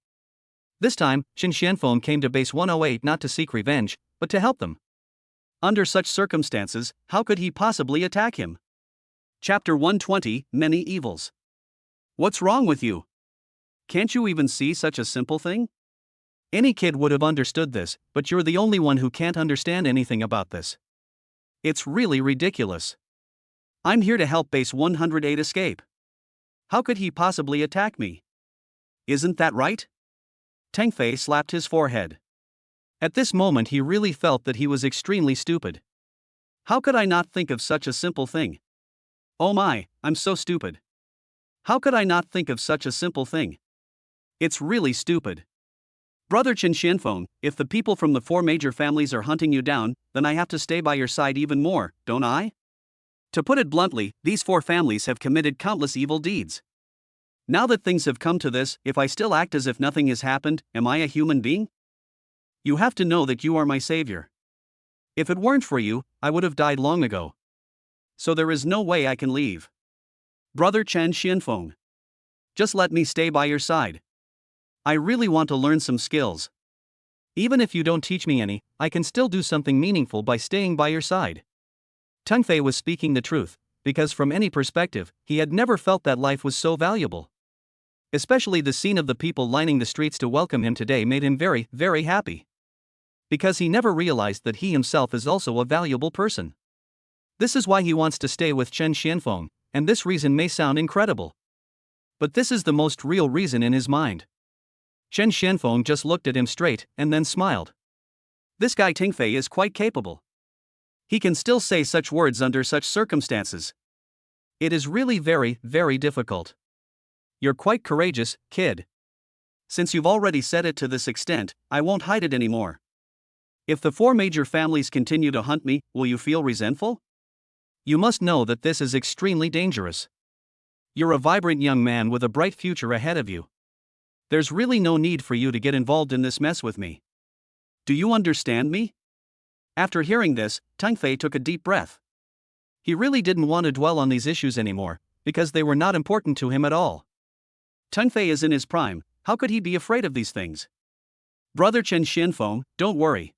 [SPEAKER 1] This time, Chen Xianfeng came to base 108 not to seek revenge, but to help them.
[SPEAKER 2] Under such circumstances, how could he possibly attack him? Chapter 120, Many Evils. What's wrong with you? Can't you even see such a simple thing?
[SPEAKER 1] Any kid would have understood this, but you're the only one who can't understand anything about this.
[SPEAKER 2] It's really ridiculous. I'm here to help base 108 escape. How could he possibly attack me? Isn't that right? Ting Fei slapped his forehead.
[SPEAKER 1] At this moment he really felt that he was extremely stupid.
[SPEAKER 2] How could I not think of such a simple thing? Oh my, I'm so stupid. How could I not think of such a simple thing? It's really stupid. Brother Chen Xianfeng, if the people from the 4 major families are hunting you down, then I have to stay by your side even more, don't I? To put it bluntly, these 4 families have committed countless evil deeds. Now that things have come to this, if I still act as if nothing has happened, am I a human being? You have to know that you are my savior. If it weren't for you, I would have died long ago. So there is no way I can leave. Brother Chen Xianfeng, just let me stay by your side. I really want to learn some skills.
[SPEAKER 1] Even if you don't teach me any, I can still do something meaningful by staying by your side. Ting Fei was speaking the truth, because from any perspective, he had never felt that life was so valuable. Especially the scene of the people lining the streets to welcome him today made him very, very happy. Because he never realized that he himself is also a valuable person. This is why he wants to stay with Chen Xianfeng, and this reason may sound incredible. But this is the most real reason in his mind. Chen Xianfeng just looked at him straight and then smiled. This guy Ting Fei is quite capable. He can still say such words under such circumstances. It is really very, very difficult. You're quite courageous, kid. Since you've already said it to this extent, I won't hide it anymore. If the 4 major families continue to hunt me, will you feel resentful? You must know that this is extremely dangerous. You're a vibrant young man with a bright future ahead of you. There's really no need for you to get involved in this mess with me. Do you understand me? After hearing this, Ting Fei took a deep breath. He really didn't want to dwell on these issues anymore, because they were not important to him at all. Ting Fei is in his prime, how could he be afraid of these things? Brother Chen Xianfeng, don't worry.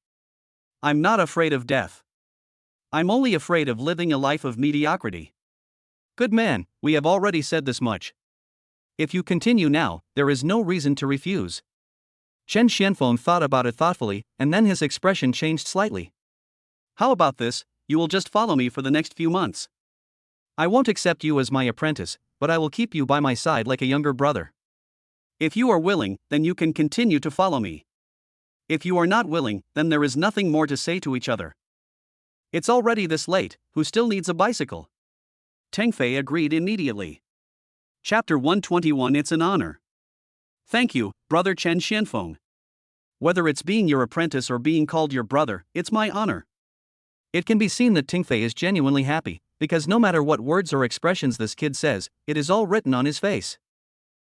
[SPEAKER 1] I'm not afraid of death. I'm only afraid of living a life of mediocrity. Good man, we have already said this much. If you continue now, there is no reason to refuse. Chen Xianfeng thought about it thoughtfully, and then his expression changed slightly.
[SPEAKER 2] How about this? You will just follow me for the next few months.
[SPEAKER 1] I won't accept you as my apprentice, but I will keep you by my side like a younger brother.
[SPEAKER 2] If you are willing, then you can continue to follow me. If you are not willing, then there is nothing more to say to each other. It's already this late, who still needs a bicycle? Teng Fei agreed immediately. Chapter 121. It's an honor. Thank you, brother Chen Xianfeng. Whether it's being your apprentice or being called your brother, it's my honor.
[SPEAKER 1] It can be seen that Teng Fei is genuinely happy, because no matter what words or expressions this kid says, it is all written on his face.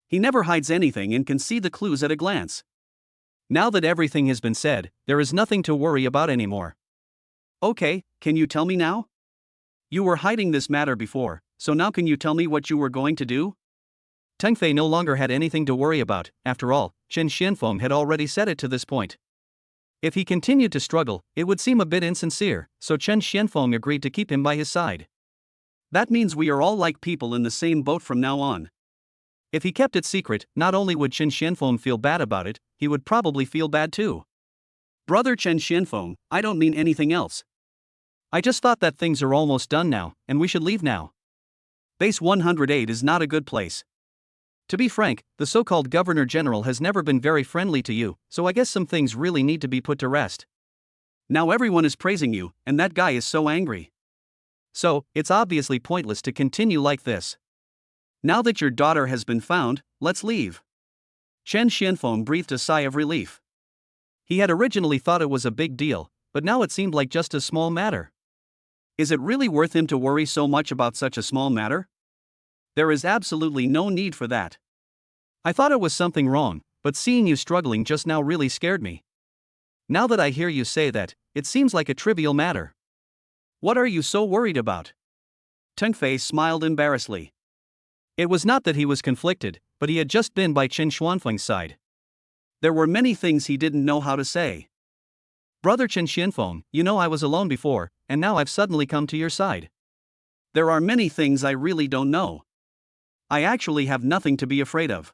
[SPEAKER 2] He never hides anything and can see the clues at a glance.
[SPEAKER 1] Now that everything has been said, there is nothing to worry about anymore.
[SPEAKER 2] Okay, can you tell me now? You were hiding this matter before, so now can you tell me what you were going to do?
[SPEAKER 1] Teng Fei no longer had anything to worry about. After all, Chen Xianfeng had already said it to this point. If he continued to struggle, it would seem a bit insincere, so Chen Xianfeng agreed to keep him by his side.
[SPEAKER 2] That means we are all like people in the same boat from now on.
[SPEAKER 1] If he kept it secret, not only would Chen Xianfeng feel bad about it, he would probably feel bad too.
[SPEAKER 2] Brother Chen Xianfeng, I don't mean anything else.
[SPEAKER 1] I just thought that things are almost done now, and we should leave now.
[SPEAKER 2] Base 108 is not a good place.
[SPEAKER 1] To be frank, the so-called Governor General has never been very friendly to you, so I guess some things really need to be put to rest.
[SPEAKER 2] Now everyone is praising you, and that guy is so angry.
[SPEAKER 1] So, it's obviously pointless to continue like this.
[SPEAKER 2] Now that your daughter has been found, let's leave. Chen Xianfeng breathed a sigh of relief.
[SPEAKER 1] He had originally thought it was a big deal, but now it seemed like just a small matter.
[SPEAKER 2] Is it really worth him to worry so much about such a small matter? There is absolutely no need for that.
[SPEAKER 1] I thought it was something wrong, but seeing you struggling just now really scared me. Now that I hear you say that, it seems like a trivial matter.
[SPEAKER 2] What are you so worried about? Teng Fei smiled embarrassedly.
[SPEAKER 1] It was not that he was conflicted, but he had just been by Chen Xianfeng's side.
[SPEAKER 2] There were many things he didn't know how to say.
[SPEAKER 1] Brother Chen Xianfeng, you know I was alone before, and now I've suddenly come to your side.
[SPEAKER 2] There are many things I really don't know. I actually have nothing to be afraid of.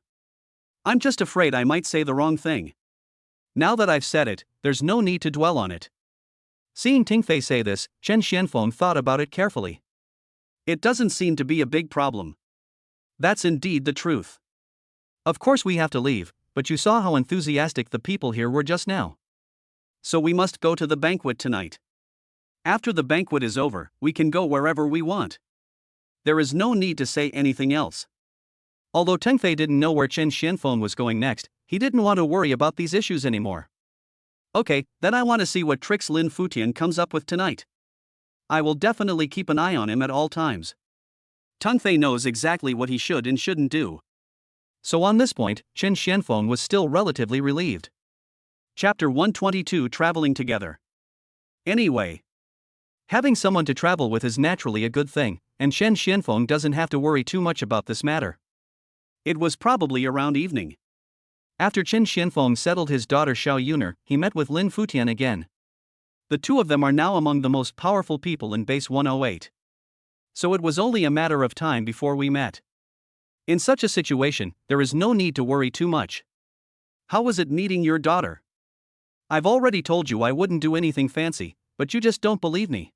[SPEAKER 2] I'm just afraid I might say the wrong thing.
[SPEAKER 1] Now that I've said it, there's no need to dwell on it. Seeing Teng Fei say this, Chen Xianfeng thought about it carefully.
[SPEAKER 2] It doesn't seem to be a big problem. That's indeed the truth.
[SPEAKER 1] Of course we have to leave, but you saw how enthusiastic the people here were just now.
[SPEAKER 2] So we must go to the banquet tonight. After the banquet is over, we can go wherever we want. There is no need to say anything else.
[SPEAKER 1] Although Teng Fei didn't know where Chen Xianfeng was going next, he didn't want to worry about these issues anymore.
[SPEAKER 2] Okay, then I want to see what tricks Lin Futian comes up with tonight. I will definitely keep an eye on him at all times. Teng Fei knows exactly what he should and shouldn't do.
[SPEAKER 1] So on this point, Chen Xianfeng was still relatively relieved.
[SPEAKER 2] Chapter 122. Traveling together. Anyway,
[SPEAKER 1] having someone to travel with is naturally a good thing, and Chen Xianfeng doesn't have to worry too much about this matter.
[SPEAKER 2] It was probably around evening.
[SPEAKER 1] After Chen Xianfeng settled his daughter Xiao Yuner, he met with Lin Futian again.
[SPEAKER 2] The two of them are now among the most powerful people in Base 108. So it was only a matter of time before we met.
[SPEAKER 1] In such a situation, there is no need to worry too much.
[SPEAKER 2] How was it meeting your daughter?
[SPEAKER 1] I've already told you I wouldn't do anything fancy, but you just don't believe me.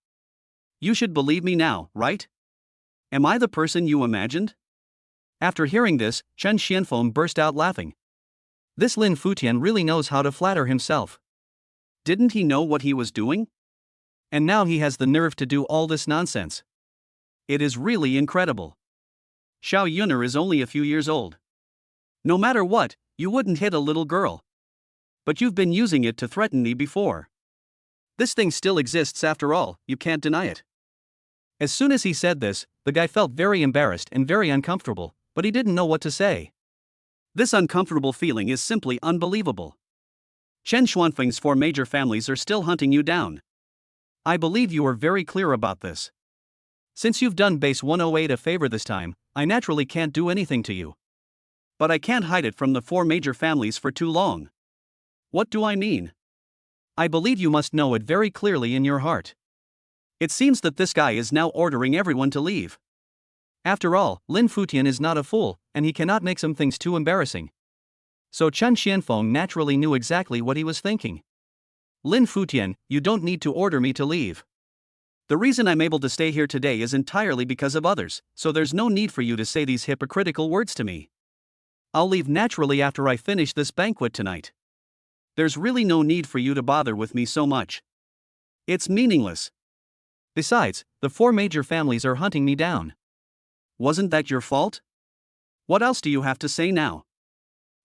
[SPEAKER 2] You should believe me now, right? Am I the person you imagined?
[SPEAKER 1] After hearing this, Chen Xianfeng burst out laughing. This Lin Futian really knows how to flatter himself.
[SPEAKER 2] Didn't he know what he was doing?
[SPEAKER 1] And now he has the nerve to do all this nonsense.
[SPEAKER 2] It is really incredible. Xiao Yuner is only a few years old. No matter what, you wouldn't hit a little girl. But you've been using it to threaten me before. This thing still exists after all, you can't deny it.
[SPEAKER 1] As soon as he said this, the guy felt very embarrassed and very uncomfortable, but he didn't know what to say.
[SPEAKER 2] This uncomfortable feeling is simply unbelievable. Chen Xuanfeng's 4 major families are still hunting you down.
[SPEAKER 1] I believe you are very clear about this. Since you've done Base 108 a favor this time, I naturally can't do anything to you.
[SPEAKER 2] But I can't hide it from the 4 major families for too long. What do I mean?
[SPEAKER 1] I believe you must know it very clearly in your heart.
[SPEAKER 2] It seems that this guy is now ordering everyone to leave.
[SPEAKER 1] After all, Lin Futian is not a fool, and he cannot make some things too embarrassing. So Chen Xianfeng naturally knew exactly what he was thinking. Lin Futian, you don't need to order me to leave. The reason I'm able to stay here today is entirely because of others, so there's no need for you to say these hypocritical words to me. I'll leave naturally after I finish this banquet tonight. There's really no need for you to bother with me so much. It's meaningless. Besides, the 4 major families are hunting me down. Wasn't that your fault? What else do you have to say now?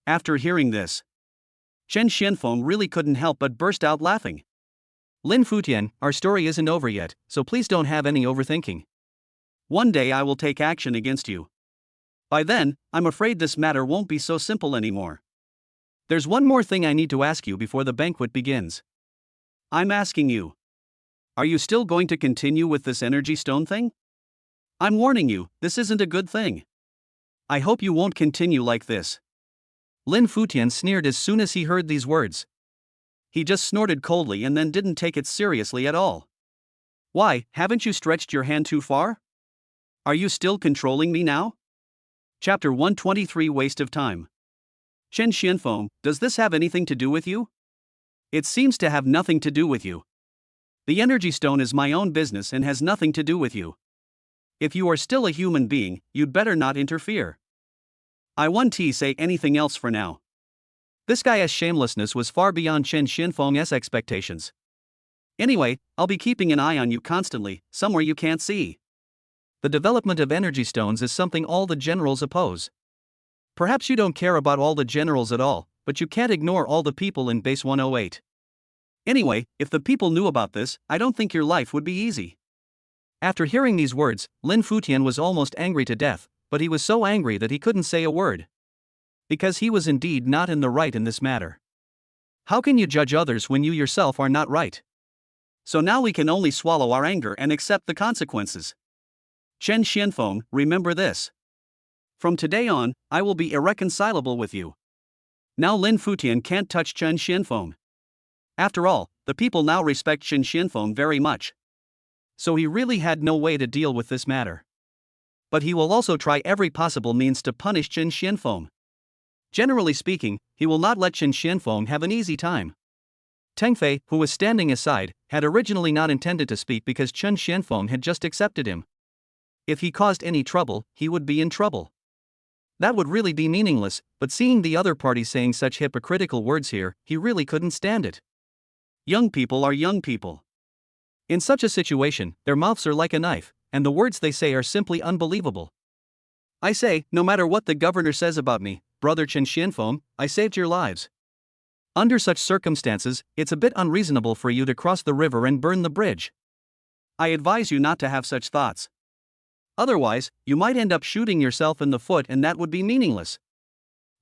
[SPEAKER 1] After hearing this, Chen Xianfeng really couldn't help but burst out laughing. Lin Futian, our story isn't over yet, so please don't have any overthinking. One day I will take action against you. By then, I'm afraid this matter won't be so simple anymore. There's one more thing I need to ask you before the banquet begins. I'm asking you. Are you still going to continue with this energy stone thing? I'm warning you, this isn't a good thing. I hope you won't continue like this. Lin Futian sneered as soon as he heard these words. He just snorted coldly and then didn't take it seriously at all. Why, haven't you stretched your hand too far? Are you still controlling me now? Chapter 123 Waste of Time. Chen Xianfeng, does this have anything to do with you? It seems to have nothing to do with you. The energy stone is my own business and has nothing to do with you. If you are still a human being, you'd better not interfere. I won't say anything else for now. This guy's shamelessness was far beyond Chen Xianfeng's expectations. Anyway, I'll be keeping an eye on you constantly, somewhere you can't see. The development of energy stones is something all the generals oppose. Perhaps you don't care about all the generals at all, but you can't ignore all the people in base 108. Anyway, if the people knew about this, I don't think your life would be easy. After hearing these words, Lin Futian was almost angry to death, but he was so angry that he couldn't say a word. Because he was indeed not in the right in this matter. How can you judge others when you yourself are not right? So now we can only swallow our anger and accept the consequences. Chen Xianfeng, remember this. From today on, I will be irreconcilable with you. Now Lin Futian can't touch Chen Xianfeng. After all, the people now respect Chen Xianfeng very much. So he really had no way to deal with this matter. But he will also try every possible means to punish Chen Xianfeng. Generally speaking, he will not let Chen Xianfeng have an easy time. Teng Fei, who was standing aside, had originally not intended to speak because Chen Xianfeng had just accepted him. If he caused any trouble, he would be in trouble. That would really be meaningless, but seeing the other party saying such hypocritical words here, he really couldn't stand it. Young people are young people. In such a situation, their mouths are like a knife, and the words they say are simply unbelievable. I say, no matter what the governor says about me, Brother Chen Xianfeng, I saved your lives. Under such circumstances, it's a bit unreasonable for you to cross the river and burn the bridge. I advise you not to have such thoughts. Otherwise, you might end up shooting yourself in the foot and that would be meaningless.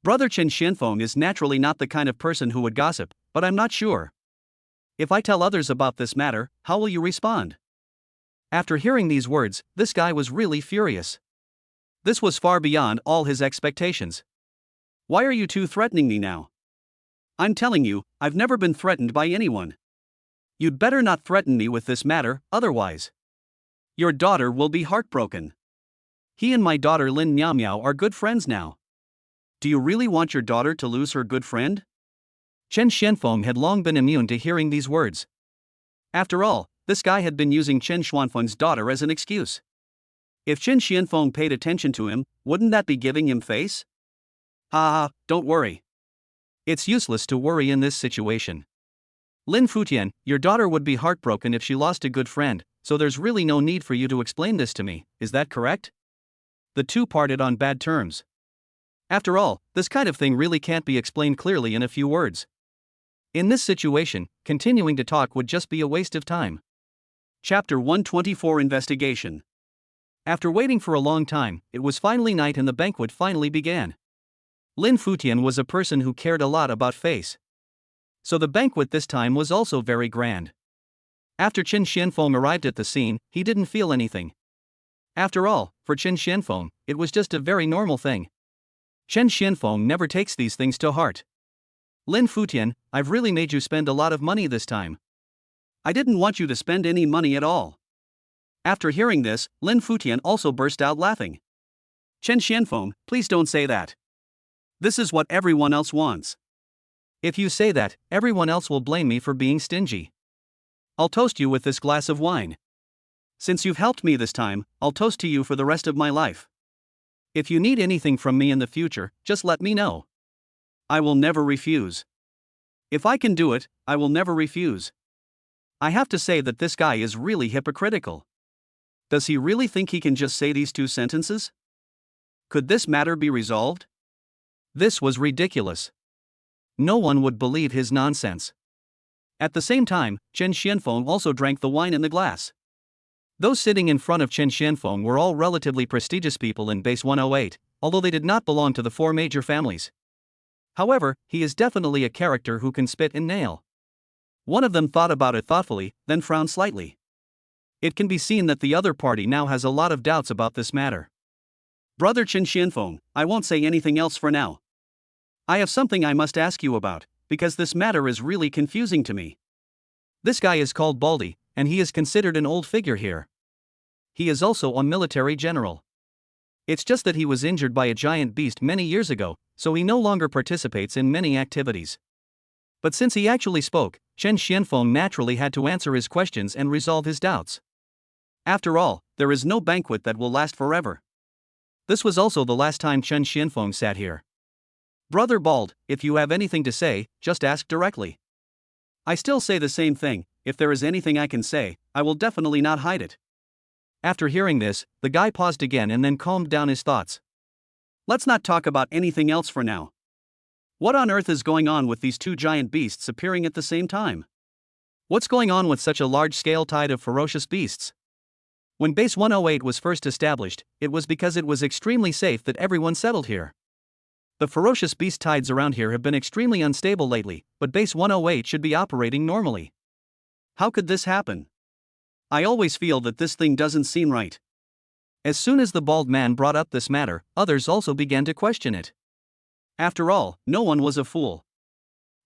[SPEAKER 1] Brother Chen Xianfeng is naturally not the kind of person who would gossip, but I'm not sure. If I tell others about this matter, how will you respond? After hearing these words, this guy was really furious. This was far beyond all his expectations. Why are you two threatening me now? I'm telling you, I've never been threatened by anyone. You'd better not threaten me with this matter, otherwise your daughter will be heartbroken. He and my daughter Lin Miao Miao are good friends now. Do you really want your daughter to lose her good friend? Chen Xianfeng had long been immune to hearing these words. After all, this guy had been using Chen Xianfeng's daughter as an excuse. If Chen Xianfeng paid attention to him, wouldn't that be giving him face? Ha, don't worry. It's useless to worry in this situation. Lin Futian, your daughter would be heartbroken if she lost a good friend, so there's really no need for you to explain this to me, is that correct? The two parted on bad terms. After all, this kind of thing really can't be explained clearly in a few words. In this situation, continuing to talk would just be a waste of time. Chapter 124 Investigation. After waiting for a long time, it was finally night and the banquet finally began. Lin Futian was a person who cared a lot about face. So the banquet this time was also very grand. After Chen Xianfeng arrived at the scene, he didn't feel anything. After all, for Chen Xianfeng, it was just a very normal thing. Chen Xianfeng never takes these things to heart. Lin Futian, I've really made you spend a lot of money this time. I didn't want you to spend any money at all. After hearing this, Lin Futian also burst out laughing. Chen Xianfeng, please don't say that.
[SPEAKER 2] This is what everyone else wants.
[SPEAKER 1] If you say that, everyone else will blame me for being stingy. I'll toast you with this glass of wine.
[SPEAKER 2] Since you've helped me this time, I'll toast to you for the rest of my life.
[SPEAKER 1] If you need anything from me in the future, just let me know.
[SPEAKER 2] I will never refuse. If I can do it, I will never refuse.
[SPEAKER 1] I have to say that this guy is really hypocritical.
[SPEAKER 2] Does he really think he can just say these 2 sentences? Could this matter be resolved?
[SPEAKER 1] This was ridiculous. No one would believe his nonsense. At the same time, Chen Xianfeng also drank the wine in the glass. Those sitting in front of Chen Xianfeng were all relatively prestigious people in base 108, although they did not belong to the 4 major families. However, he is definitely a character who can spit and nail. One of them thought about it thoughtfully, then frowned slightly. It can be seen that the other party now has a lot of doubts about this matter.
[SPEAKER 2] Brother Chen Xianfeng, I won't say anything else for now. I have something I must ask you about, because this matter is really confusing to me.
[SPEAKER 1] This guy is called Baldy, and he is considered an old figure here. He is also a military general. It's just that he was injured by a giant beast many years ago, so he no longer participates in many activities. But since he actually spoke, Chen Xianfeng naturally had to answer his questions and resolve his doubts.
[SPEAKER 2] After all, there is no banquet that will last forever.
[SPEAKER 1] This was also the last time Chen Xianfeng sat here.
[SPEAKER 2] Brother Bald, if you have anything to say, just ask directly. I still say the same thing. If there is anything I can say, I will definitely not hide it.
[SPEAKER 1] After hearing this, the guy paused again and then calmed down his thoughts.
[SPEAKER 2] Let's not talk about anything else for now. What on earth is going on with these 2 giant beasts appearing at the same time?
[SPEAKER 1] What's going on with such a large-scale tide of ferocious beasts? When base 108 was first established, it was because it was extremely safe that everyone settled here. The ferocious beast tides around here have been extremely unstable lately, but base 108 should be operating normally.
[SPEAKER 2] How could this happen? I always feel that this thing doesn't seem right.
[SPEAKER 1] As soon as the bald man brought up this matter, others also began to question it.
[SPEAKER 2] After all, no one was a fool.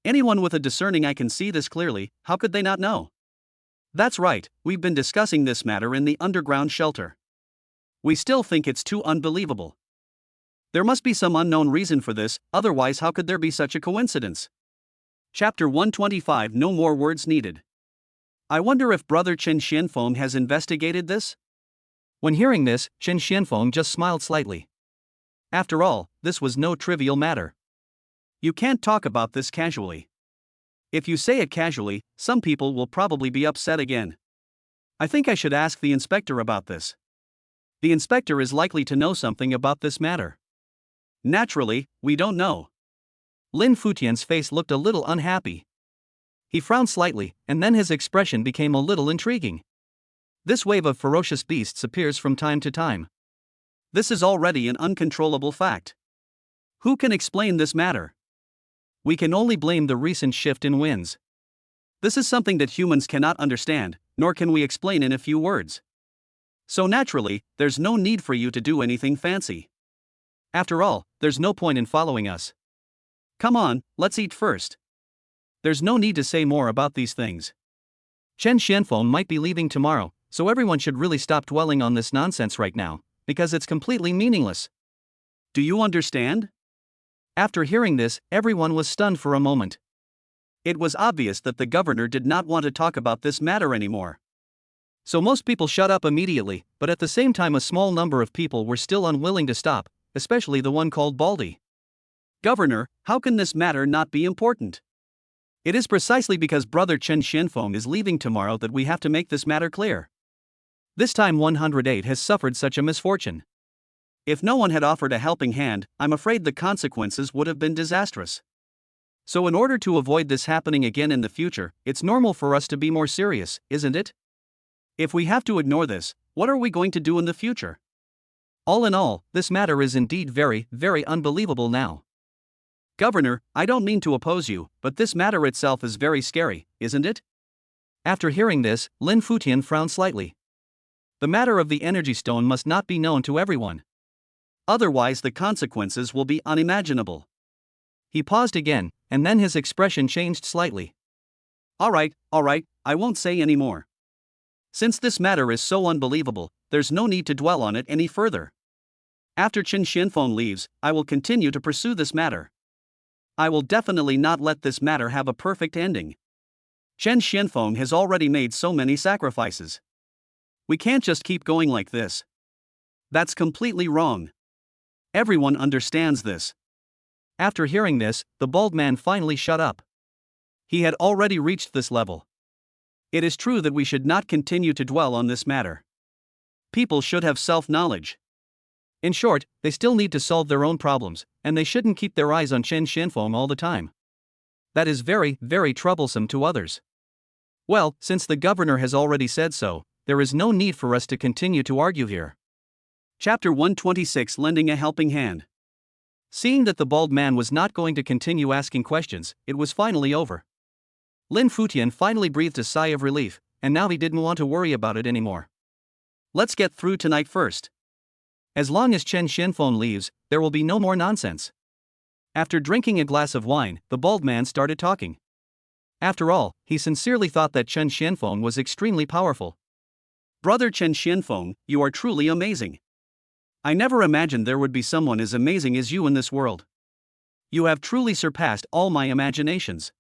[SPEAKER 2] Anyone with a discerning eye can see this clearly. How could they not know? That's right, we've been discussing this matter in the underground shelter. We still think it's too unbelievable. There must be some unknown reason for this, otherwise how could there be such a coincidence? Chapter 125. No more words needed. I wonder if Brother Chen Xianfeng has investigated this?
[SPEAKER 1] When hearing this, Chen Xianfeng just smiled slightly. After all, this was no trivial matter.
[SPEAKER 2] You can't talk about this casually. If you say it casually, some people will probably be upset again. I think I should ask the inspector about this. The inspector is likely to know something about this matter. Naturally, we don't know.
[SPEAKER 1] Lin Futian's face looked a little unhappy. He frowned slightly, and then his expression became a little intriguing. This wave of ferocious beasts appears from time to time.
[SPEAKER 2] This is already an uncontrollable fact. Who can explain this matter?
[SPEAKER 1] We can only blame the recent shift in winds.
[SPEAKER 2] This is something that humans cannot understand, nor can we explain in a few words. So naturally, there's no need for you to do anything fancy.
[SPEAKER 1] After all, there's no point in following us.
[SPEAKER 2] Come on, let's eat first.
[SPEAKER 1] There's no need to say more about these things. Chen Xianfeng might be leaving tomorrow, so everyone should really stop dwelling on this nonsense right now, because it's completely meaningless.
[SPEAKER 2] Do you understand?
[SPEAKER 1] After hearing this, everyone was stunned for a moment.
[SPEAKER 2] It was obvious that the governor did not want to talk about this matter anymore.
[SPEAKER 1] So most people shut up immediately, but at the same time a small number of people were still unwilling to stop, especially the one called Baldy.
[SPEAKER 2] Governor, how can this matter not be important?
[SPEAKER 1] It is precisely because Brother Chen Xianfeng is leaving tomorrow that we have to make this matter clear. This time 108 has suffered such a misfortune.
[SPEAKER 2] If no one had offered a helping hand, I'm afraid the consequences would have been disastrous.
[SPEAKER 1] So in order to avoid this happening again in the future, it's normal for us to be more serious, isn't it?
[SPEAKER 2] If we have to ignore this, what are we going to do in the future?
[SPEAKER 1] All in all, this matter is indeed very, very unbelievable now.
[SPEAKER 2] Governor, I don't mean to oppose you, but this matter itself is very scary, isn't it?
[SPEAKER 1] After hearing this, Lin Futian frowned slightly. The matter of the energy stone must not be known to everyone.
[SPEAKER 2] Otherwise the consequences will be unimaginable.
[SPEAKER 1] He paused again, and then his expression changed slightly.
[SPEAKER 2] All right, I won't say any more. Since this matter is so unbelievable, there's no need to dwell on it any further. After Chen Xianfeng leaves, I will continue to pursue this matter. I will definitely not let this matter have a perfect ending. Chen Xianfeng has already made so many sacrifices. We can't just keep going like this. That's completely wrong. Everyone understands this.
[SPEAKER 1] After hearing this, the bald man finally shut up. He had already reached this level.
[SPEAKER 2] It is true that we should not continue to dwell on this matter. People should have self-knowledge.
[SPEAKER 1] In short, they still need to solve their own problems, and they shouldn't keep their eyes on Chen Xianfeng all the time. That is very, very troublesome to others. Well, since the governor has already said so, there is no need for us to continue to argue here.
[SPEAKER 2] Chapter 126, Lending a Helping Hand.
[SPEAKER 1] Seeing that the bald man was not going to continue asking questions, it was finally over. Lin Futian finally breathed a sigh of relief, and now he didn't want to worry about it anymore.
[SPEAKER 2] Let's get through tonight first.
[SPEAKER 1] As long as Chen Xianfeng leaves, there will be no more nonsense. After drinking a glass of wine, the bald man started talking. After all, he sincerely thought that Chen Xianfeng was extremely powerful.
[SPEAKER 2] Brother Chen Xianfeng, you are truly amazing. I never imagined there would be someone as amazing as you in this world. You have truly surpassed all my imaginations.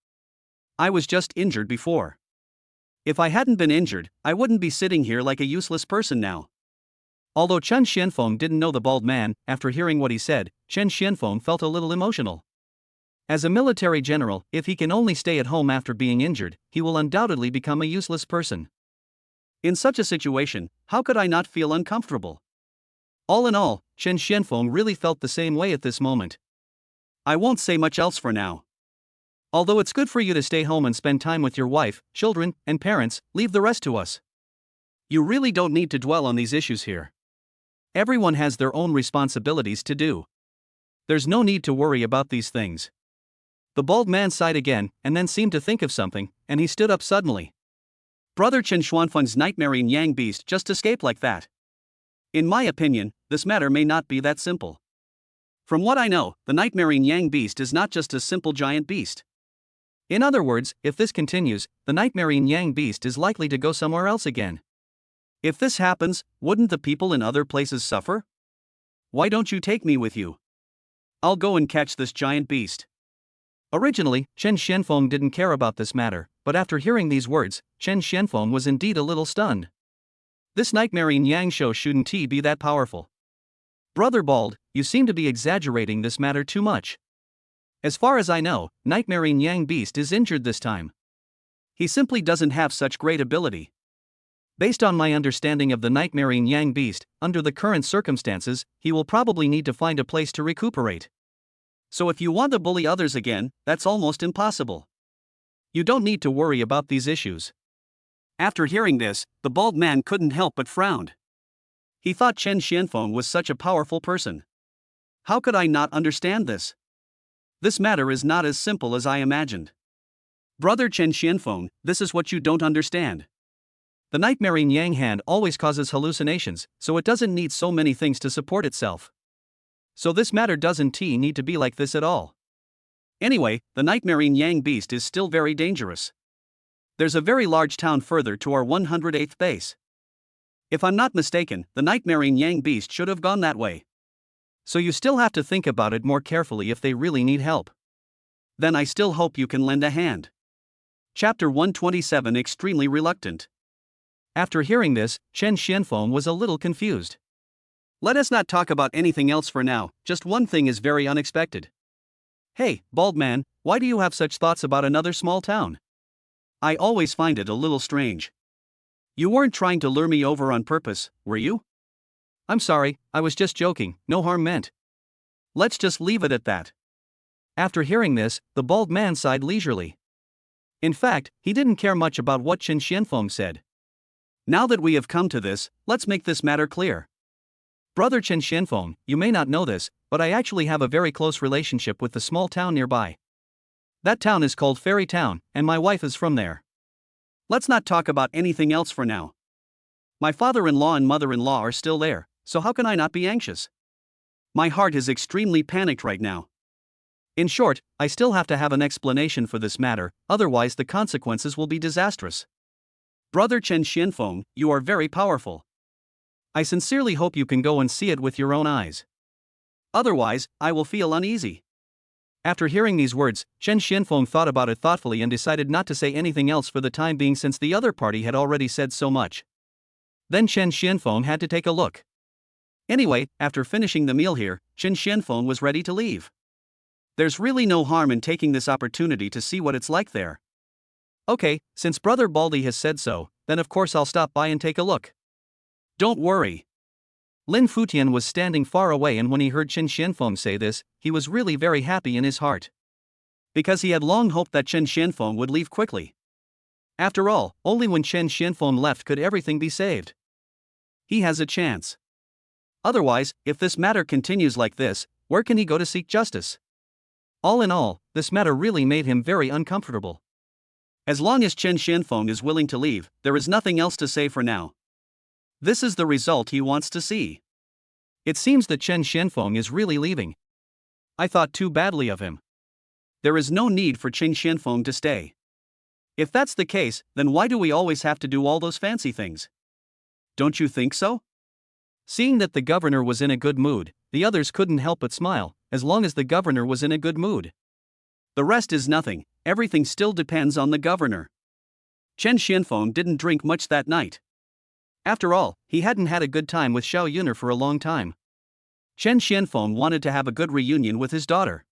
[SPEAKER 2] I was just injured before. If I hadn't been injured, I wouldn't be sitting here like a useless person now.
[SPEAKER 1] Although Chen Xianfeng didn't know the bald man, after hearing what he said, Chen Xianfeng felt a little emotional. As a military general, if he can only stay at home after being injured, he will undoubtedly become a useless person.
[SPEAKER 2] In such a situation, how could I not feel uncomfortable?
[SPEAKER 1] All in all, Chen Xianfeng really felt the same way at this moment.
[SPEAKER 2] I won't say much else for now.
[SPEAKER 1] Although it's good for you to stay home and spend time with your wife, children, and parents, leave the rest to us.
[SPEAKER 2] You really don't need to dwell on these issues here.
[SPEAKER 1] Everyone has their own responsibilities to do. There's no need to worry about these things. The bald man sighed again, and then seemed to think of something, and he stood up suddenly.
[SPEAKER 2] Brother Chen Xuanfeng's nightmare Yang beast just escaped like that. In my opinion, this matter may not be that simple. From what I know, the nightmare Yang beast is not just a simple giant beast.
[SPEAKER 1] In other words, if this continues, the nightmare Yang beast is likely to go somewhere else again.
[SPEAKER 2] If this happens, wouldn't the people in other places suffer? Why don't you take me with you? I'll go and catch this giant beast.
[SPEAKER 1] Originally, Chen Xianfeng didn't care about this matter, but after hearing these words, Chen Xianfeng was indeed a little stunned. This nightmare Yang show shouldn't be that powerful. Brother Bald, you seem to be exaggerating this matter too much. As far as I know, nightmare Yang beast is injured this time.
[SPEAKER 2] He simply doesn't have such great ability.
[SPEAKER 1] Based on my understanding of the nightmare Yang beast, under the current circumstances, he will probably need to find a place to recuperate.
[SPEAKER 2] So if you want to bully others again, that's almost impossible.
[SPEAKER 1] You don't need to worry about these issues.
[SPEAKER 2] After hearing this, the bald man couldn't help but frown. He thought Chen Xianfeng was such a powerful person. How could I not understand this? This matter is not as simple as I imagined. Brother Chen Xianfeng, this is what you don't understand.
[SPEAKER 1] The nightmare Yang hand always causes hallucinations, so it doesn't need so many things to support itself. So this matter doesn't need to be like this at all.
[SPEAKER 2] Anyway, the nightmare Yang beast is still very dangerous. There's a very large town further to our 108th base. If I'm not mistaken, the nightmare Yang beast should have gone that way.
[SPEAKER 1] So you still have to think about it more carefully if they really need help.
[SPEAKER 2] Then I still hope you can lend a hand. Chapter 127, Extremely Reluctant.
[SPEAKER 1] After hearing this, Chen Xianfeng was a little confused.
[SPEAKER 2] Let us not talk about anything else for now, just one thing is very unexpected.
[SPEAKER 1] Hey, bald man, why do you have such thoughts about another small town?
[SPEAKER 2] I always find it a little strange. You weren't trying to lure me over on purpose, were you?
[SPEAKER 1] I'm sorry, I was just joking, no harm meant.
[SPEAKER 2] Let's just leave it at that.
[SPEAKER 1] After hearing this, the bald man sighed leisurely. In fact, he didn't care much about what Chen Xianfeng said.
[SPEAKER 2] Now that we have come to this, let's make this matter clear.
[SPEAKER 1] Brother Chen Xianfeng, you may not know this, but I actually have a very close relationship with the small town nearby. That town is called Fairy Town, and my wife is from there.
[SPEAKER 2] Let's not talk about anything else for now. My father-in-law and mother-in-law are still there, so how can I not be anxious? My heart is extremely panicked right now.
[SPEAKER 1] In short, I still have to have an explanation for this matter, otherwise the consequences will be disastrous.
[SPEAKER 2] Brother Chen Xianfeng, you are very powerful.
[SPEAKER 1] I sincerely hope you can go and see it with your own eyes.
[SPEAKER 2] Otherwise, I will feel uneasy. After hearing these words, Chen Xianfeng thought about it thoughtfully and decided not to say anything else for the time being since the other party had already said so much. Then Chen Xianfeng had to take a look. Anyway, after finishing the meal here, Chen Xianfeng was ready to leave. There's really no harm in taking this opportunity to see what it's like there. Okay, since Brother Baldy has said so, then of course I'll stop by and take a look. Don't worry. Lin Futian was standing far away, and when he heard Chen Xianfeng say this, he was really very happy in his heart. Because he had long hoped that Chen Xianfeng would leave quickly. After all, only when Chen Xianfeng left could everything be saved. He has a chance. Otherwise, if this matter continues like this, where can he go to seek justice? All in all, this matter really made him very uncomfortable. As long as Chen Xianfeng is willing to leave, there is nothing else to say for now. This is the result he wants to see. It seems that Chen Xianfeng is really leaving. I thought too badly of him. There is no need for Chen Xianfeng to stay. If that's the case, then why do we always have to do all those fancy things? Don't you think so? Seeing that the governor was in a good mood, the others couldn't help but smile, as long as the governor was in a good mood. The rest is nothing, everything still depends on the governor. Chen Xianfeng didn't drink much that night. After all, he hadn't had a good time with Xiao Yuner for a long time. Chen Xianfeng wanted to have a good reunion with his daughter.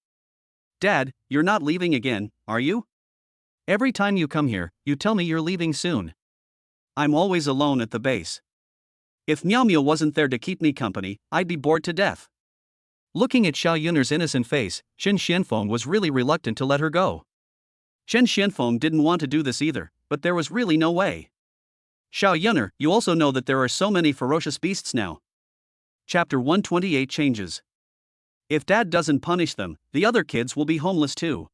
[SPEAKER 2] Dad, you're not leaving again, are you? Every time you come here, you tell me you're leaving soon. I'm always alone at the base. If Miao Miao wasn't there to keep me company, I'd be bored to death. Looking at Xiao Yuner's innocent face, Chen Xianfeng was really reluctant to let her go. Chen Xianfeng didn't want to do this either, but there was really no way. Xiao Yuner, you also know that there are so many ferocious beasts now. Chapter 128 changes. If Dad doesn't punish them, the other kids will be homeless too.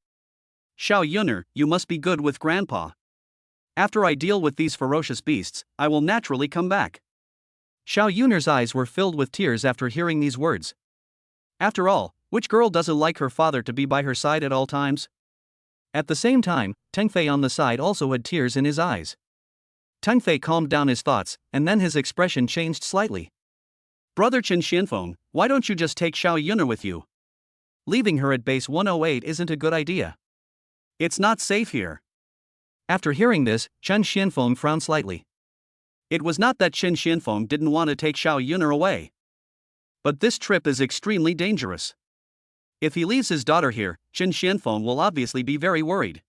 [SPEAKER 2] Xiao Yuner, you must be good with Grandpa. After I deal with these ferocious beasts, I will naturally come back. Xiao Yuner's eyes were filled with tears after hearing these words. After all, which girl doesn't like her father to be by her side at all times? At the same time, Teng Fei on the side also had tears in his eyes. Teng Fei calmed down his thoughts, and then his expression changed slightly. Brother Chen Xianfeng, why don't you just take Xiao Yuner with you? Leaving her at base 108 isn't a good idea. It's not safe here. After hearing this, Chen Xianfeng frowned slightly. It was not that Chen Xianfeng didn't want to take Xiao Yuner away. But this trip is extremely dangerous. If he leaves his daughter here, Chen Xianfeng will obviously be very worried.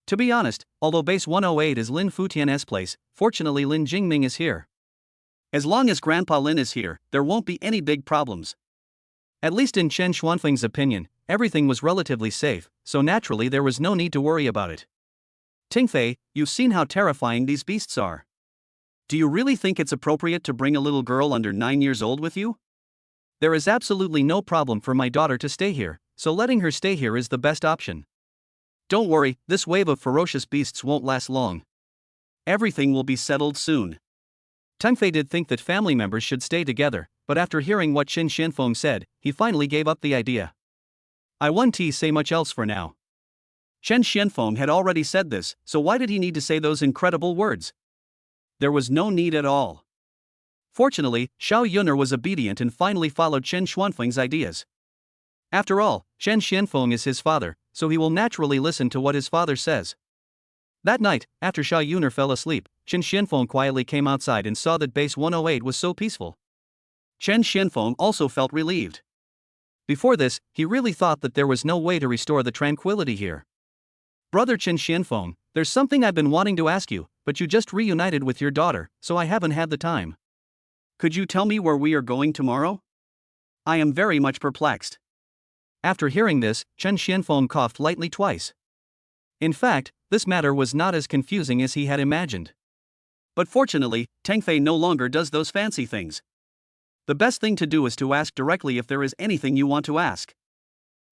[SPEAKER 2] To be honest, although base 108 is Lin Futian's place, fortunately Lin Jingming is here. As long as Grandpa Lin is here, there won't be any big problems. At least in Chen Xuanfeng's opinion, everything was relatively safe, so naturally there was no need to worry about it. Teng Fei, you've seen how terrifying these beasts are. Do you really think it's appropriate to bring a little girl under 9 years old with you? There is absolutely no problem for my daughter to stay here, so letting her stay here is the best option. Don't worry, this wave of ferocious beasts won't last long. Everything will be settled soon. Teng Fei did think that family members should stay together, but after hearing what Chen Xianfeng said, he finally gave up the idea. I won't say much else for now. Chen Xianfeng had already said this, so why did he need to say those incredible words? There was no need at all. Fortunately, Xiao Yuner was obedient and finally followed Chen Xuanfeng's ideas. After all, Chen Xianfeng is his father, so he will naturally listen to what his father says. That night, after Xiao Yuner fell asleep, Chen Xianfeng quietly came outside and saw that base 108 was so peaceful. Chen Xianfeng also felt relieved. Before this, he really thought that there was no way to restore the tranquility here. Brother Chen Xianfeng, there's something I've been wanting to ask you, but you just reunited with your daughter, so I haven't had the time. Could you tell me where we are going tomorrow? I am very much perplexed. After hearing this, Chen Xianfeng coughed lightly twice. In fact, this matter was not as confusing as he had imagined. But fortunately, Teng Fei no longer does those fancy things. The best thing to do is to ask directly if there is anything you want to ask.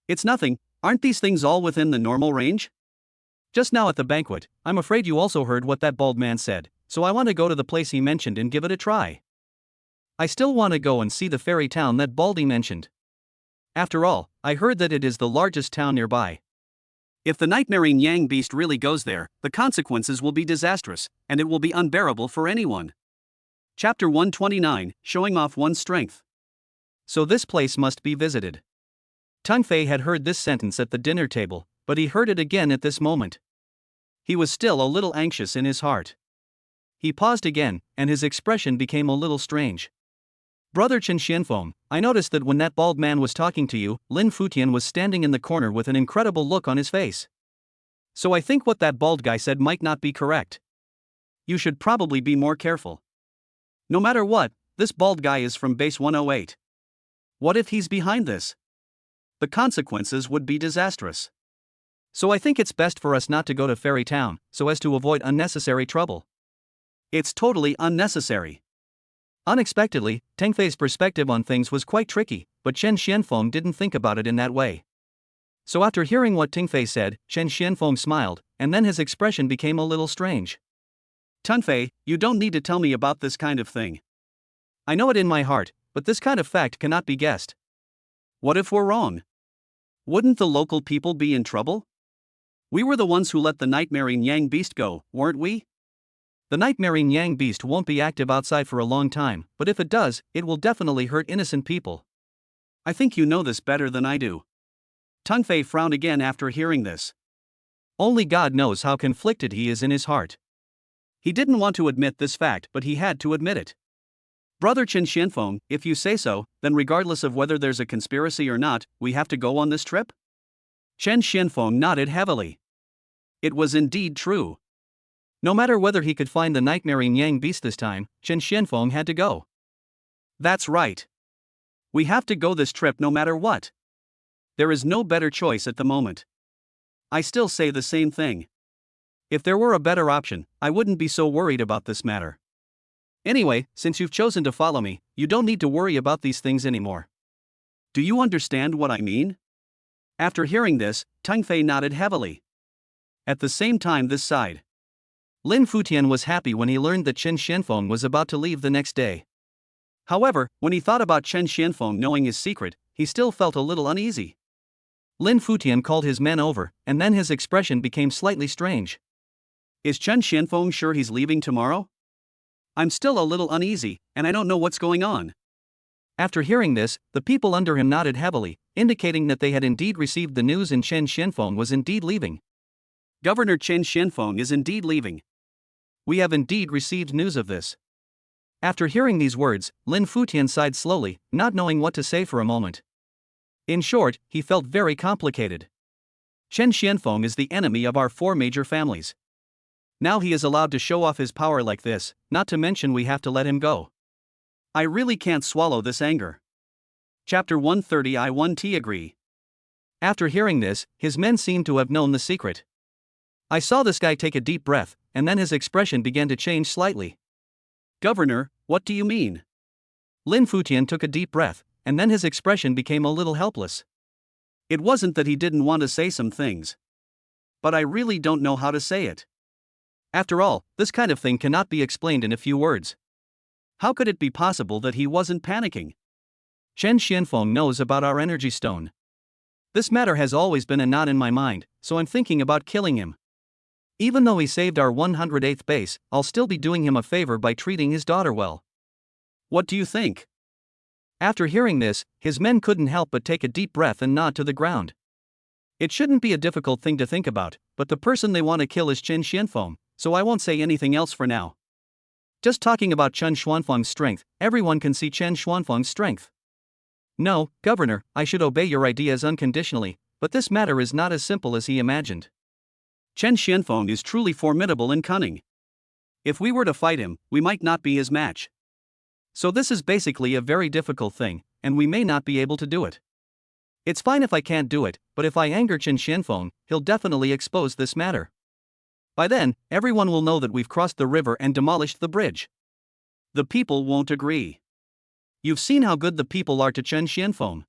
[SPEAKER 2] It's nothing, aren't these things all within the normal range? Just now at the banquet, I'm afraid you also heard what that bald man said, so I want to go to the place he mentioned and give it a try. I still want to go and see the fairy town that Baldy mentioned. After all, I heard that it is the largest town nearby. If the nightmaring Yang beast really goes there, the consequences will be disastrous, and it will be unbearable for anyone. Chapter 129, Showing Off One's Strength.
[SPEAKER 1] So this place must be visited. Tang Fei had heard this sentence at the dinner table, but he heard it again at this moment. He was still a little anxious in his heart. He paused again, and his expression became a little strange. Brother Chen Xianfeng, I noticed that when that bald man was talking to you, Lin Futian was standing in the corner with an incredible look on his face. So I think what that bald guy said might not be correct. You should probably be more careful. No matter what, this bald guy is from base 108. What if he's behind this? The consequences would be disastrous. So I think it's best for us not to go to Fairy Town, so as to avoid unnecessary trouble. It's totally unnecessary. Unexpectedly, Tang Fei's perspective on things was quite tricky, but Chen Xianfeng didn't think about it in that way. So after hearing what Tang Fei said, Chen Xianfeng smiled, and then his expression became a little strange. Tang Fei, you don't need to tell me about this kind of thing. I know it in my heart, but this kind of fact cannot be guessed. What if we're wrong? Wouldn't the local people be in trouble? We were the ones who let the nightmaring Yang beast go, weren't we? The nightmaring Yang beast won't be active outside for a long time, but if it does, it will definitely hurt innocent people. I think you know this better than I do. Tang Fei frowned again after hearing this. Only God knows how conflicted he is in his heart. He didn't want to admit this fact, but he had to admit it. Brother Chen Xianfeng, if you say so, then regardless of whether there's a conspiracy or not, we have to go on this trip? Chen Xianfeng nodded heavily. It was indeed true. No matter whether he could find the nightmaring Yang beast this time, Chen Xianfeng had to go. That's right. We have to go this trip no matter what. There is no better choice at the moment. I still say the same thing. If there were a better option, I wouldn't be so worried about this matter. Anyway, since you've chosen to follow me, you don't need to worry about these things anymore. Do you understand what I mean? After hearing this, Tang Fei nodded heavily. At the same time this side. Lin Futian was happy when he learned that Chen Xianfeng was about to leave the next day. However, when he thought about Chen Xianfeng knowing his secret, he still felt a little uneasy. Lin Futian called his men over, and then his expression became slightly strange. Is Chen Xianfeng sure he's leaving tomorrow? I'm still a little uneasy, and I don't know what's going on. After hearing this, the people under him nodded heavily, indicating that they had indeed received the news and Chen Xianfeng was indeed leaving. Governor Chen Xianfeng is indeed leaving. We have indeed received news of this. After hearing these words, Lin Futian sighed slowly, not knowing what to say for a moment. In short, he felt very complicated. Chen Xianfeng is the enemy of our 4 major families. Now he is allowed to show off his power like this, not to mention we have to let him go. I really can't swallow this anger. Chapter 130 I 1T agree. After hearing this, his men seemed to have known the secret. I saw this guy take a deep breath, and then his expression began to change slightly. Governor, what do you mean? Lin Futian took a deep breath, and then his expression became a little helpless. It wasn't that he didn't want to say some things. But I really don't know how to say it. After all, this kind of thing cannot be explained in a few words. How could it be possible that he wasn't panicking? Chen Xianfeng knows about our energy stone. This matter has always been a knot in my mind, so I'm thinking about killing him. Even though he saved our 108th base, I'll still be doing him a favor by treating his daughter well. What do you think? After hearing this, his men couldn't help but take a deep breath and nod to the ground. It shouldn't be a difficult thing to think about, but the person they want to kill is Chen Xianfeng, so I won't say anything else for now. Just talking about Chen Xuanfeng's strength, everyone can see Chen Xuanfeng's strength. No, Governor, I should obey your ideas unconditionally, but this matter is not as simple as he imagined. Chen Xianfeng is truly formidable and cunning. If we were to fight him, we might not be his match. So this is basically a very difficult thing, and we may not be able to do it. It's fine if I can't do it, but if I anger Chen Xianfeng, he'll definitely expose this matter. By then, everyone will know that we've crossed the river and demolished the bridge. The people won't agree. You've seen how good the people are to Chen Xianfeng.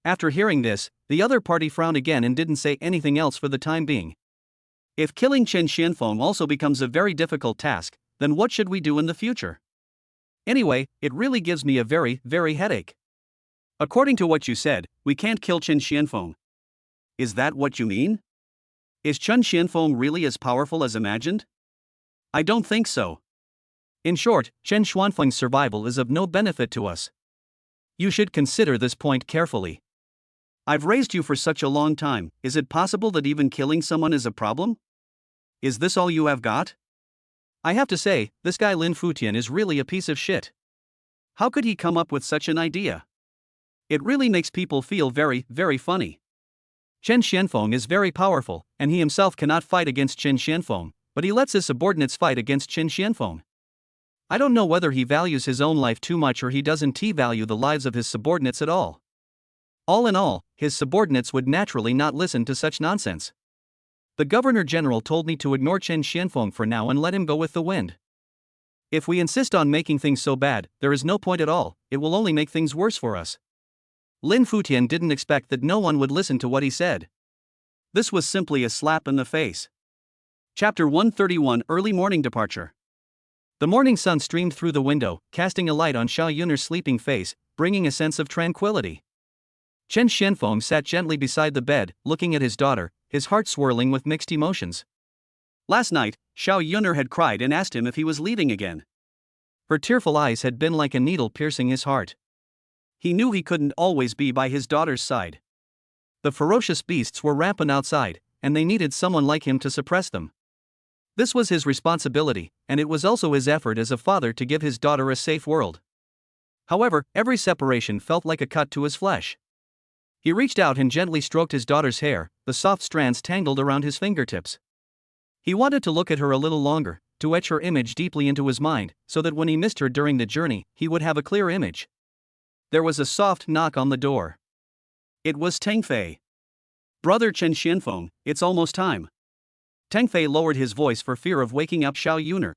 [SPEAKER 1] After hearing this, the other party frowned again and didn't say anything else for the time being. If killing Chen Xianfeng also becomes a very difficult task, then what should we do in the future? Anyway, it really gives me a very headache. According to what you said, we can't kill Chen Xianfeng. Is that what you mean? Is Chen Xianfeng really as powerful as imagined? I don't think so. In short, Chen Xuanfeng's survival is of no benefit to us. You should consider this point carefully.
[SPEAKER 2] I've raised you for such a long time, is it possible that even killing someone is a problem? Is this all you have got?
[SPEAKER 1] I have to say, this guy Lin Futian is really a piece of shit.
[SPEAKER 2] How could he come up with such an idea? It really makes people feel very, very funny.
[SPEAKER 1] Chen Xianfeng is very powerful, and he himself cannot fight against Chen Xianfeng, but he lets his subordinates fight against Chen Xianfeng. I don't know whether he values his own life too much or he doesn't value the lives of his subordinates at all. All in all, his subordinates would naturally not listen to such nonsense. The Governor-General told me to ignore Chen Xianfeng for now and let him go with the wind. If we insist on making things so bad, there is no point at all, it will only make things worse for us. Lin Futian didn't expect that no one would listen to what he said.
[SPEAKER 2] This was simply a slap in the face. Chapter 131 Early Morning Departure.
[SPEAKER 1] The morning sun streamed through the window, casting a light on Xiao Yun'er's sleeping face, bringing a sense of tranquility. Chen Xianfeng sat gently beside the bed, looking at his daughter, his heart swirling with mixed emotions.
[SPEAKER 2] Last night, Xiao Yun'er had cried and asked him if he was leaving again.
[SPEAKER 1] Her tearful eyes had been like a needle piercing his heart.
[SPEAKER 2] He knew he couldn't always be by his daughter's side.
[SPEAKER 1] The ferocious beasts were rampant outside, and they needed someone like him to suppress them. This was his responsibility, and it was also his effort as a father to give his daughter a safe world. However, every separation felt like a cut to his flesh. He reached out and gently stroked his daughter's hair, the soft strands tangled around his fingertips. He wanted to look at her a little longer, to etch her image deeply into his mind, so that when he missed her during the journey, he would have a clear image. There was a soft knock on the door.
[SPEAKER 2] It was Teng Fei. Brother Chen Xianfeng, it's almost time. Teng Fei lowered his voice for fear of waking up Xiao Yun'er.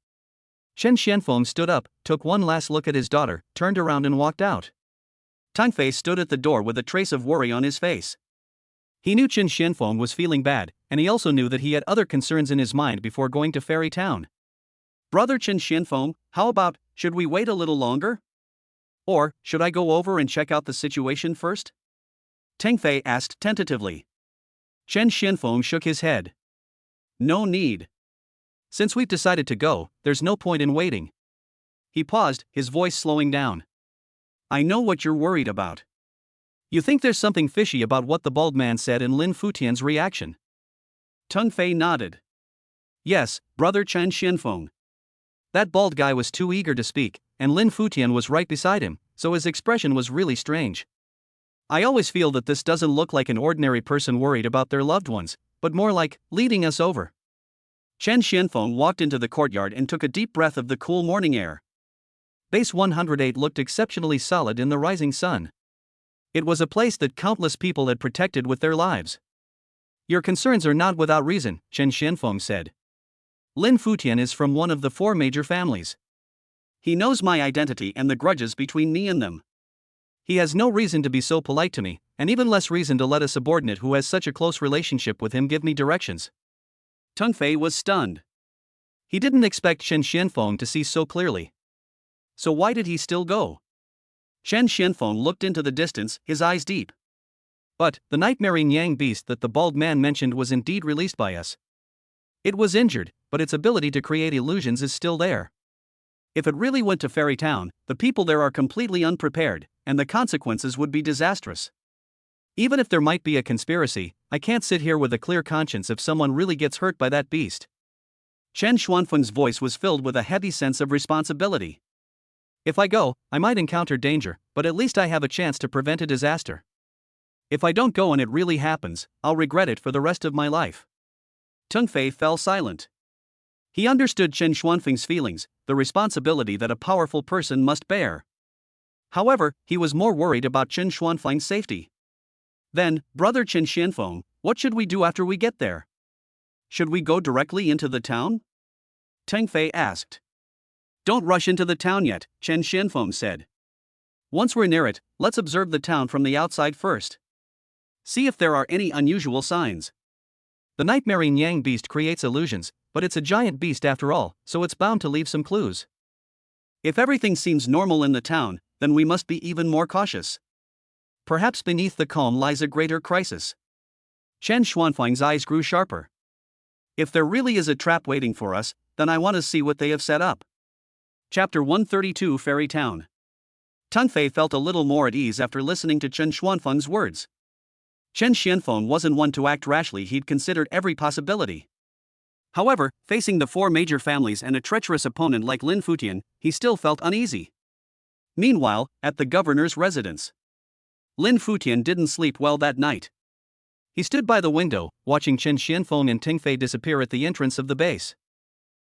[SPEAKER 1] Chen Xianfeng stood up, took one last look at his daughter, turned around and walked out.
[SPEAKER 2] Teng Fei stood at the door with a trace of worry on his face.
[SPEAKER 1] He knew Chen Xianfeng was feeling bad, and he also knew that he had other concerns in his mind before going to Fairy Town.
[SPEAKER 2] Brother Chen Xianfeng, how about, should we wait a little longer? Or, should I go over and check out the situation first? Teng Fei asked tentatively.
[SPEAKER 1] Chen Xianfeng shook his head.
[SPEAKER 2] No need.
[SPEAKER 1] Since we've decided to go, there's no point in waiting.
[SPEAKER 2] He paused, his voice slowing down. I know what you're worried about.
[SPEAKER 1] You think there's something fishy about what the bald man said and Lin Futian's reaction?
[SPEAKER 2] Teng Fei nodded. Yes, brother Chen Xianfeng.
[SPEAKER 1] That bald guy was too eager to speak, and Lin Futian was right beside him, so his expression was really strange. I always feel that this doesn't look like an ordinary person worried about their loved ones, but more like, leading us over.
[SPEAKER 2] Chen Xianfeng walked into the courtyard and took a deep breath of the cool morning air.
[SPEAKER 1] Base 108 looked exceptionally solid in the rising sun. It was a place that countless people had protected with their lives. Your concerns are not without reason, Chen Xianfeng said. Lin Futian is from one of the 4 major families.
[SPEAKER 2] He knows my identity and the grudges between me and them.
[SPEAKER 1] He has no reason to be so polite to me, and even less reason to let a subordinate who has such a close relationship with him give me directions.
[SPEAKER 2] Teng Fei was stunned.
[SPEAKER 1] He didn't expect Chen Xianfeng to see so clearly.
[SPEAKER 2] So why did he still go? Chen Xianfeng looked into the distance, his eyes deep.
[SPEAKER 1] But, the nightmaring yang beast that the bald man mentioned was indeed released by us. It was injured, but its ability to create illusions is still there.
[SPEAKER 2] If it really went to Fairy Town, the people there are completely unprepared, and the consequences would be disastrous.
[SPEAKER 1] Even if there might be a conspiracy, I can't sit here with a clear conscience if someone really gets hurt by that beast.
[SPEAKER 2] Chen Xianfeng's voice was filled with a heavy sense of responsibility.
[SPEAKER 1] If I go, I might encounter danger, but at least I have a chance to prevent a disaster. If I don't go and it really happens, I'll regret it for the rest of my life.
[SPEAKER 2] Teng Fei fell silent. He understood Chen Xianfeng's feelings, the responsibility that a powerful person must bear. However, he was more worried about Chen Xianfeng's safety. Then, brother Chen Xianfeng, what should we do after we get there? Should we go directly into the town? Teng Fei asked. Don't rush into the town yet, Chen Xianfeng said. Once we're near it, let's observe the town from the outside first. See if there are any unusual signs.
[SPEAKER 1] The nightmaring yang beast creates illusions, but it's a giant beast after all, so it's bound to leave some clues.
[SPEAKER 2] If everything seems normal in the town, then we must be even more cautious.
[SPEAKER 1] Perhaps beneath the calm lies a greater crisis.
[SPEAKER 2] Chen Xianfeng's eyes grew sharper. If there really is a trap waiting for us, then I want to see what they have set up. Chapter 132 Fairy Town. Teng Fei felt a little more at ease after listening to Chen Xuanfeng's words. Chen Xianfeng wasn't one to act rashly, he'd considered every possibility. However, facing the four major families and a treacherous opponent like Lin Futian, he still felt uneasy. Meanwhile, at the governor's residence, Lin Futian didn't sleep well that night. He stood by the window, watching Chen Xianfeng and Teng Fei disappear at the entrance of the base.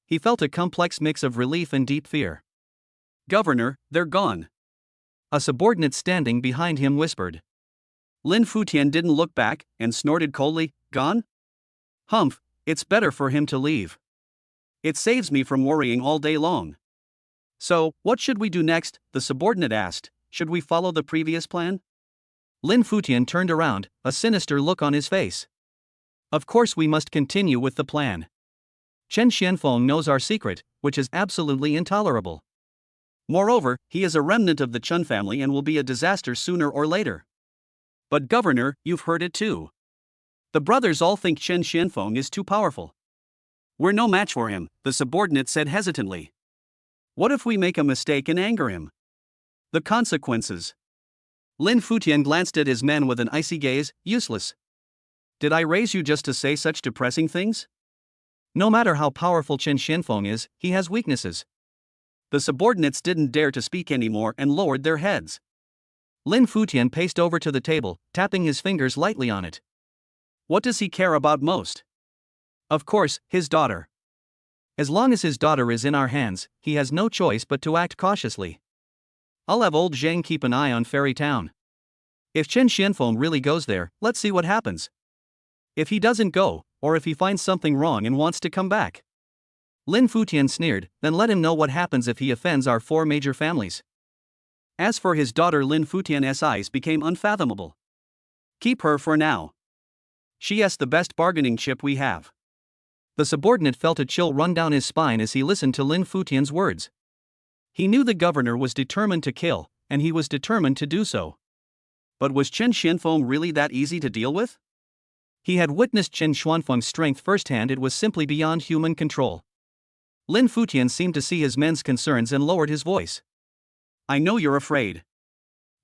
[SPEAKER 2] He felt a complex mix of relief and deep fear. "Governor, they're gone," a subordinate standing behind him whispered. Lin Futian didn't look back and snorted coldly, "Gone? Humph, it's better for him to leave. It saves me from worrying all day long." "So, what should we do next?" the subordinate asked. "Should we follow the previous plan?" Lin Futian turned around, a sinister look on his face. "Of course we must continue with the plan. Chen Xianfeng knows our secret, which is absolutely intolerable. Moreover, he is a remnant of the Chen family and will be a disaster sooner or later." "But Governor, you've heard it too. The brothers all think Chen Xianfeng is too powerful. We're no match for him," the subordinate said hesitantly. "What if we make a mistake and anger him? The consequences?" Lin Futian glanced at his men with an icy gaze. "Useless. Did I raise you just to say such depressing things? No matter how powerful Chen Xianfeng is, he has weaknesses." The subordinates didn't dare to speak anymore and lowered their heads. Lin Futian paced over to the table, tapping his fingers lightly on it. "What does he care about most?" "Of course, his daughter. As long as his daughter is in our hands, he has no choice but to act cautiously. I'll have old Zhang keep an eye on Fairy Town. If Chen Xianfeng really goes there, let's see what happens. If he doesn't go, or if he finds something wrong and wants to come back." Lin Futian sneered, "Then let him know what happens if he offends our four major families." As for his daughter, Lin Futian's eyes became unfathomable. "Keep her for now. She's the best bargaining chip we have." The subordinate felt a chill run down his spine as he listened to Lin Futian's words. He knew the governor was determined to kill, and he was determined to do so. But was Chen Xianfeng really that easy to deal with? He had witnessed Chen Xuanfeng's strength firsthand, it was simply beyond human control. Lin Futian seemed to see his men's concerns and lowered his voice. "I know you're afraid.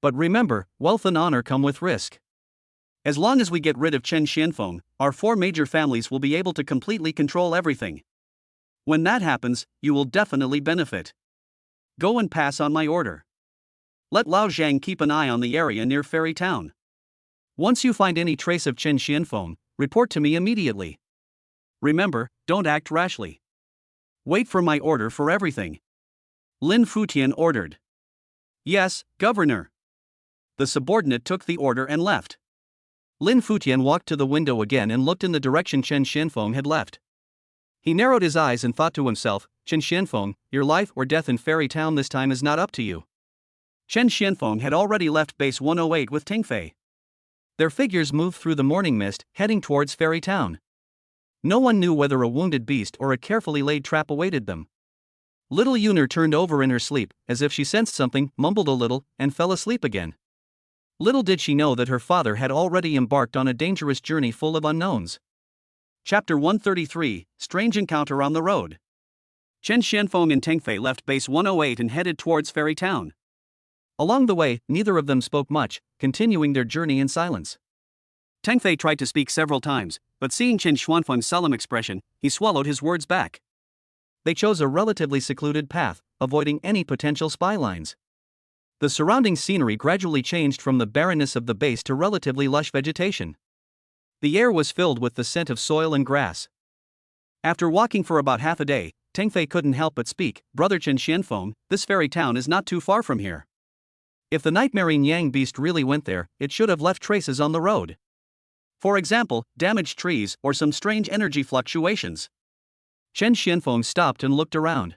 [SPEAKER 2] But remember, wealth and honor come with risk. As long as we get rid of Chen Xianfeng, our four major families will be able to completely control everything. When that happens, you will definitely benefit. Go and pass on my order. Let Lao Zhang keep an eye on the area near Fairy Town. Once you find any trace of Chen Xianfeng, report to me immediately. Remember, don't act rashly. Wait for my order for everything." Lin Futian ordered. "Yes, Governor." The subordinate took the order and left. Lin Futian walked to the window again and looked in the direction Chen Xianfeng had left. He narrowed his eyes and thought to himself, "Chen Xianfeng, your life or death in Fairy Town this time is not up to you." Chen Xianfeng had already left base 108 with Teng Fei. Their figures moved through the morning mist, heading towards Fairy Town. No one knew whether a wounded beast or a carefully laid trap awaited them. Little Yuner turned over in her sleep, as if she sensed something, mumbled a little, and fell asleep again. Little did she know that her father had already embarked on a dangerous journey full of unknowns. Chapter 133, Strange Encounter on the Road. Chen Xianfeng and Teng Fei left base 108 and headed towards Fairy Town. Along the way, neither of them spoke much, continuing their journey in silence. Teng Fei tried to speak several times, but seeing Chen Xuanfeng's solemn expression, he swallowed his words back. They chose a relatively secluded path, avoiding any potential spy lines. The surrounding scenery gradually changed from the barrenness of the base to relatively lush vegetation. The air was filled with the scent of soil and grass. After walking for about half a day, Teng Fei couldn't help but speak. "Brother Chen Xianfeng, this Fairy Town is not too far from here. If the nightmarine Yang beast really went there, it should have left traces on the road. For example, damaged trees or some strange energy fluctuations." Chen Xianfeng stopped and looked around.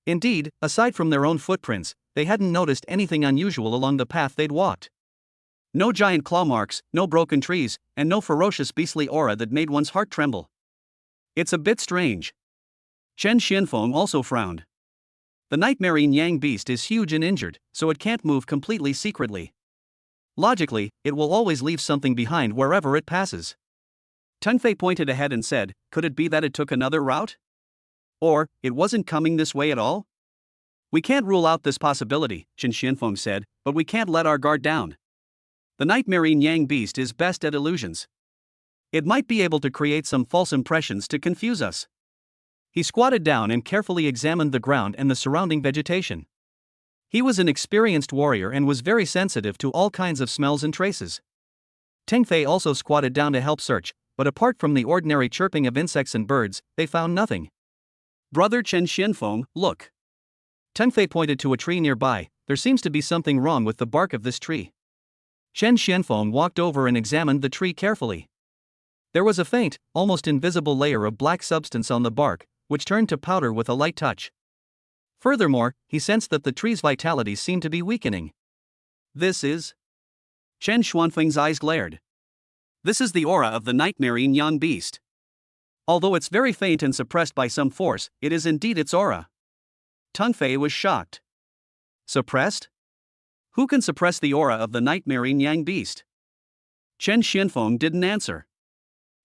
[SPEAKER 2] Indeed, aside from their own footprints, they hadn't noticed anything unusual along the path they'd walked. No giant claw marks, no broken trees, and no ferocious beastly aura that made one's heart tremble. "It's a bit strange." Chen Xianfeng also frowned. The nightmarine Yang beast is huge and injured, so it can't move completely secretly. Logically, it will always leave something behind wherever it passes. Teng Fei pointed ahead and said, "Could it be that it took another route? Or, it wasn't coming this way at all? We can't rule out this possibility, Chen Xianfeng said, but we can't let our guard down. The nightmare Yang beast is best at illusions. It might be able to create some false impressions to confuse us. He squatted down and carefully examined the ground and the surrounding vegetation. He was an experienced warrior and was very sensitive to all kinds of smells and traces. Teng Fei also squatted down to help search, but apart from the ordinary chirping of insects and birds, they found nothing. Brother Chen Xianfeng, look. Teng Fei pointed to a tree nearby. There seems to be something wrong with the bark of this tree. Chen Xianfeng walked over and examined the tree carefully. There was a faint, almost invisible layer of black substance on the bark, which turned to powder with a light touch. Furthermore, he sensed that the tree's vitality seemed to be weakening. This is... Chen Xuanfeng's eyes glared. This is the aura of the nightmare Yang beast. Although it's very faint and suppressed by some force, it is indeed its aura. Teng Fei was shocked. Suppressed? Who can suppress the aura of the nightmare Yang beast? Chen Xianfeng didn't answer.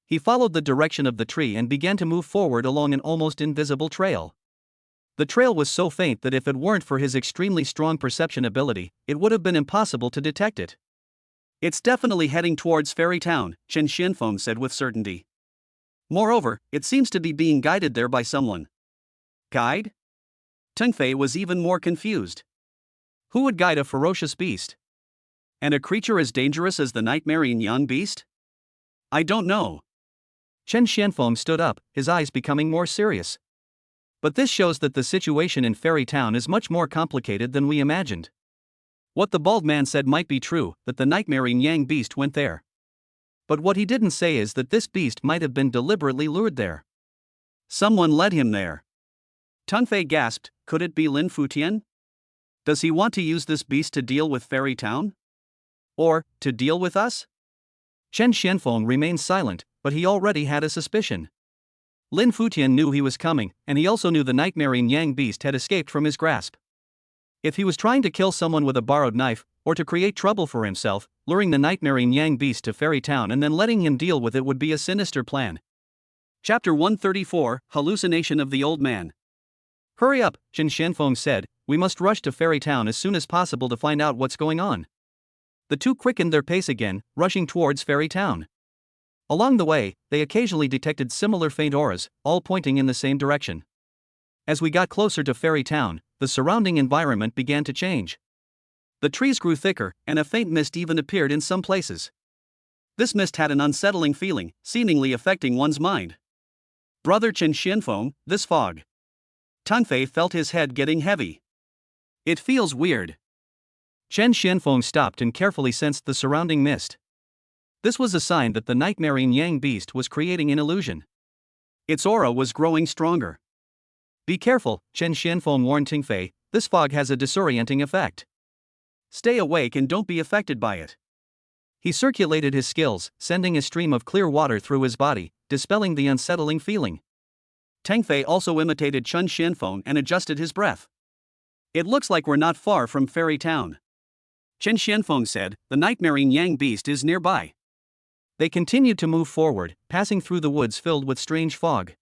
[SPEAKER 2] He followed the direction of the tree and began to move forward along an almost invisible trail. The trail was so faint that if it weren't for his extremely strong perception ability, it would have been impossible to detect it. It's definitely heading towards Fairy Town, Chen Xianfeng said with certainty. Moreover, it seems to be being guided there by someone. Guide? Teng Fei was even more confused. Who would guide a ferocious beast? And a creature as dangerous as the nightmare Yang beast? I don't know. Chen Xianfeng stood up, his eyes becoming more serious. But this shows that the situation in Fairy Town is much more complicated than we imagined. What the bald man said might be true, that the nightmare Yang beast went there. But what he didn't say is that this beast might have been deliberately lured there. Someone led him there. Teng Fei gasped, could it be Lin Futian? Does he want to use this beast to deal with Fairy Town? Or, to deal with us? Chen Xianfeng remained silent, but he already had a suspicion. Lin Futian knew he was coming, and he also knew the nightmare Yang beast had escaped from his grasp. If he was trying to kill someone with a borrowed knife, or to create trouble for himself, luring the nightmare Yang beast to Fairy Town and then letting him deal with it would be a sinister plan. Chapter 134, Hallucination of the Old Man. Hurry up, Chen Xianfeng said, we must rush to Fairy Town as soon as possible to find out what's going on. The two quickened their pace again, rushing towards Fairy Town. Along the way, they occasionally detected similar faint auras, all pointing in the same direction. As we got closer to Fairy Town, the surrounding environment began to change. The trees grew thicker, and a faint mist even appeared in some places. This mist had an unsettling feeling, seemingly affecting one's mind. Brother Chen Xianfeng, this fog. Teng Fei felt his head getting heavy. It feels weird. Chen Xianfeng stopped and carefully sensed the surrounding mist. This was a sign that the nightmare Yang beast was creating an illusion. Its aura was growing stronger. Be careful, Chen Xianfeng warned Teng Fei, this fog has a disorienting effect. Stay awake and don't be affected by it. He circulated his skills, sending a stream of clear water through his body, dispelling the unsettling feeling. Teng Fei also imitated Chen Xianfeng and adjusted his breath. It looks like we're not far from Fairy Town. Chen Xianfeng said, the nightmare Yang beast is nearby. They continued to move forward, passing through the woods filled with strange fog.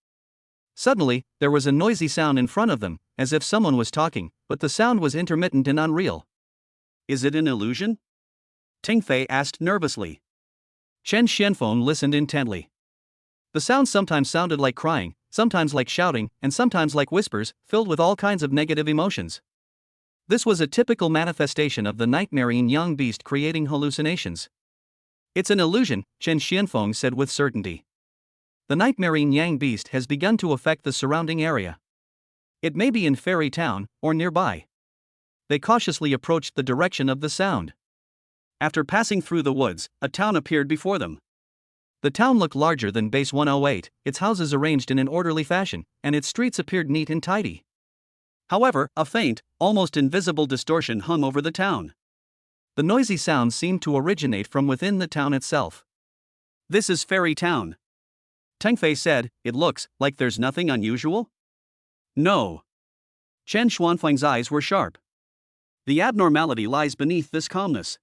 [SPEAKER 2] Suddenly, there was a noisy sound in front of them, as if someone was talking, but the sound was intermittent and unreal. Is it an illusion? Teng Fei asked nervously. Chen Xianfeng listened intently. The sound sometimes sounded like crying, sometimes like shouting, and sometimes like whispers, filled with all kinds of negative emotions. This was a typical manifestation of the nightmare Yang beast creating hallucinations. It's an illusion, Chen Xianfeng said with certainty. The nightmare Yang beast has begun to affect the surrounding area. It may be in Fairy Town, or nearby. They cautiously approached the direction of the sound. After passing through the woods, a town appeared before them. The town looked larger than Base 108, its houses arranged in an orderly fashion, and its streets appeared neat and tidy. However, a faint, almost invisible distortion hung over the town. The noisy sounds seemed to originate from within the town itself. This is Fairy Town. Teng Fei said, it looks like there's nothing unusual? No. Chen Xuanfeng's eyes were sharp. The abnormality lies beneath this calmness.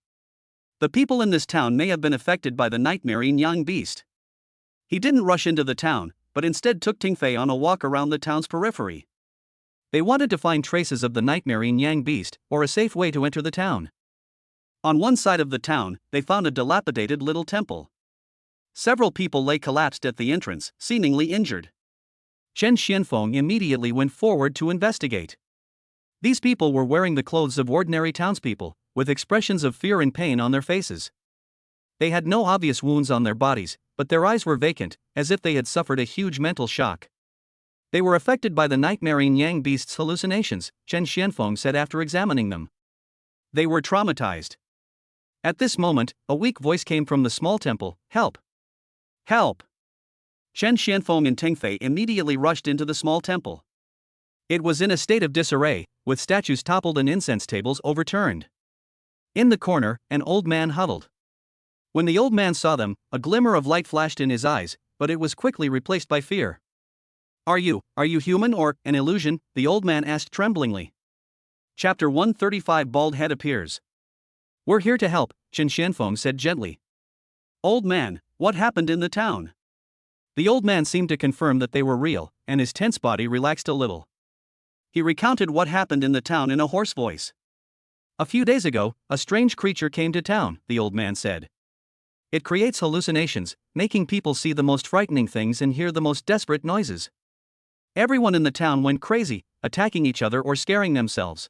[SPEAKER 2] The people in this town may have been affected by the nightmare Yang beast. He didn't rush into the town, but instead took Teng Fei on a walk around the town's periphery.
[SPEAKER 1] They wanted to find traces of the nightmare-ing Yang beast, or a safe way to enter the town.
[SPEAKER 2] On one side of the town, they found a dilapidated little temple. Several people lay collapsed at the entrance, seemingly injured.
[SPEAKER 1] Chen Xianfeng immediately went forward to investigate. These people were wearing the clothes of ordinary townspeople, with expressions of fear and pain on their faces. They had no obvious wounds on their bodies, but their eyes were vacant, as if they had suffered a huge mental shock. They were affected by the nightmare-ing Yang beast's hallucinations, Chen Xianfeng said after examining them.
[SPEAKER 2] They were traumatized.
[SPEAKER 1] At this moment, a weak voice came from the small temple, "Help!
[SPEAKER 2] Help!" Chen Xianfeng and Teng Fei immediately rushed into the small temple.
[SPEAKER 1] It was in a state of disarray, with statues toppled and incense tables overturned. In the corner, an old man huddled. When the old man saw them, a glimmer of light flashed in his eyes, but it was quickly replaced by fear.
[SPEAKER 2] Are you human or an illusion?" the old man asked tremblingly. Chapter 135 Bald Head Appears.
[SPEAKER 1] "We're here to help," Chen Xianfeng said gently.
[SPEAKER 2] "Old man, what happened in the town?"
[SPEAKER 1] The old man seemed to confirm that they were real, and his tense body relaxed a little.
[SPEAKER 2] He recounted what happened in the town in a hoarse voice.
[SPEAKER 1] "A few days ago, a strange creature came to town," the old man said. "It creates hallucinations, making people see the most frightening things and hear the most desperate noises. Everyone in the town went crazy, attacking each other or scaring themselves.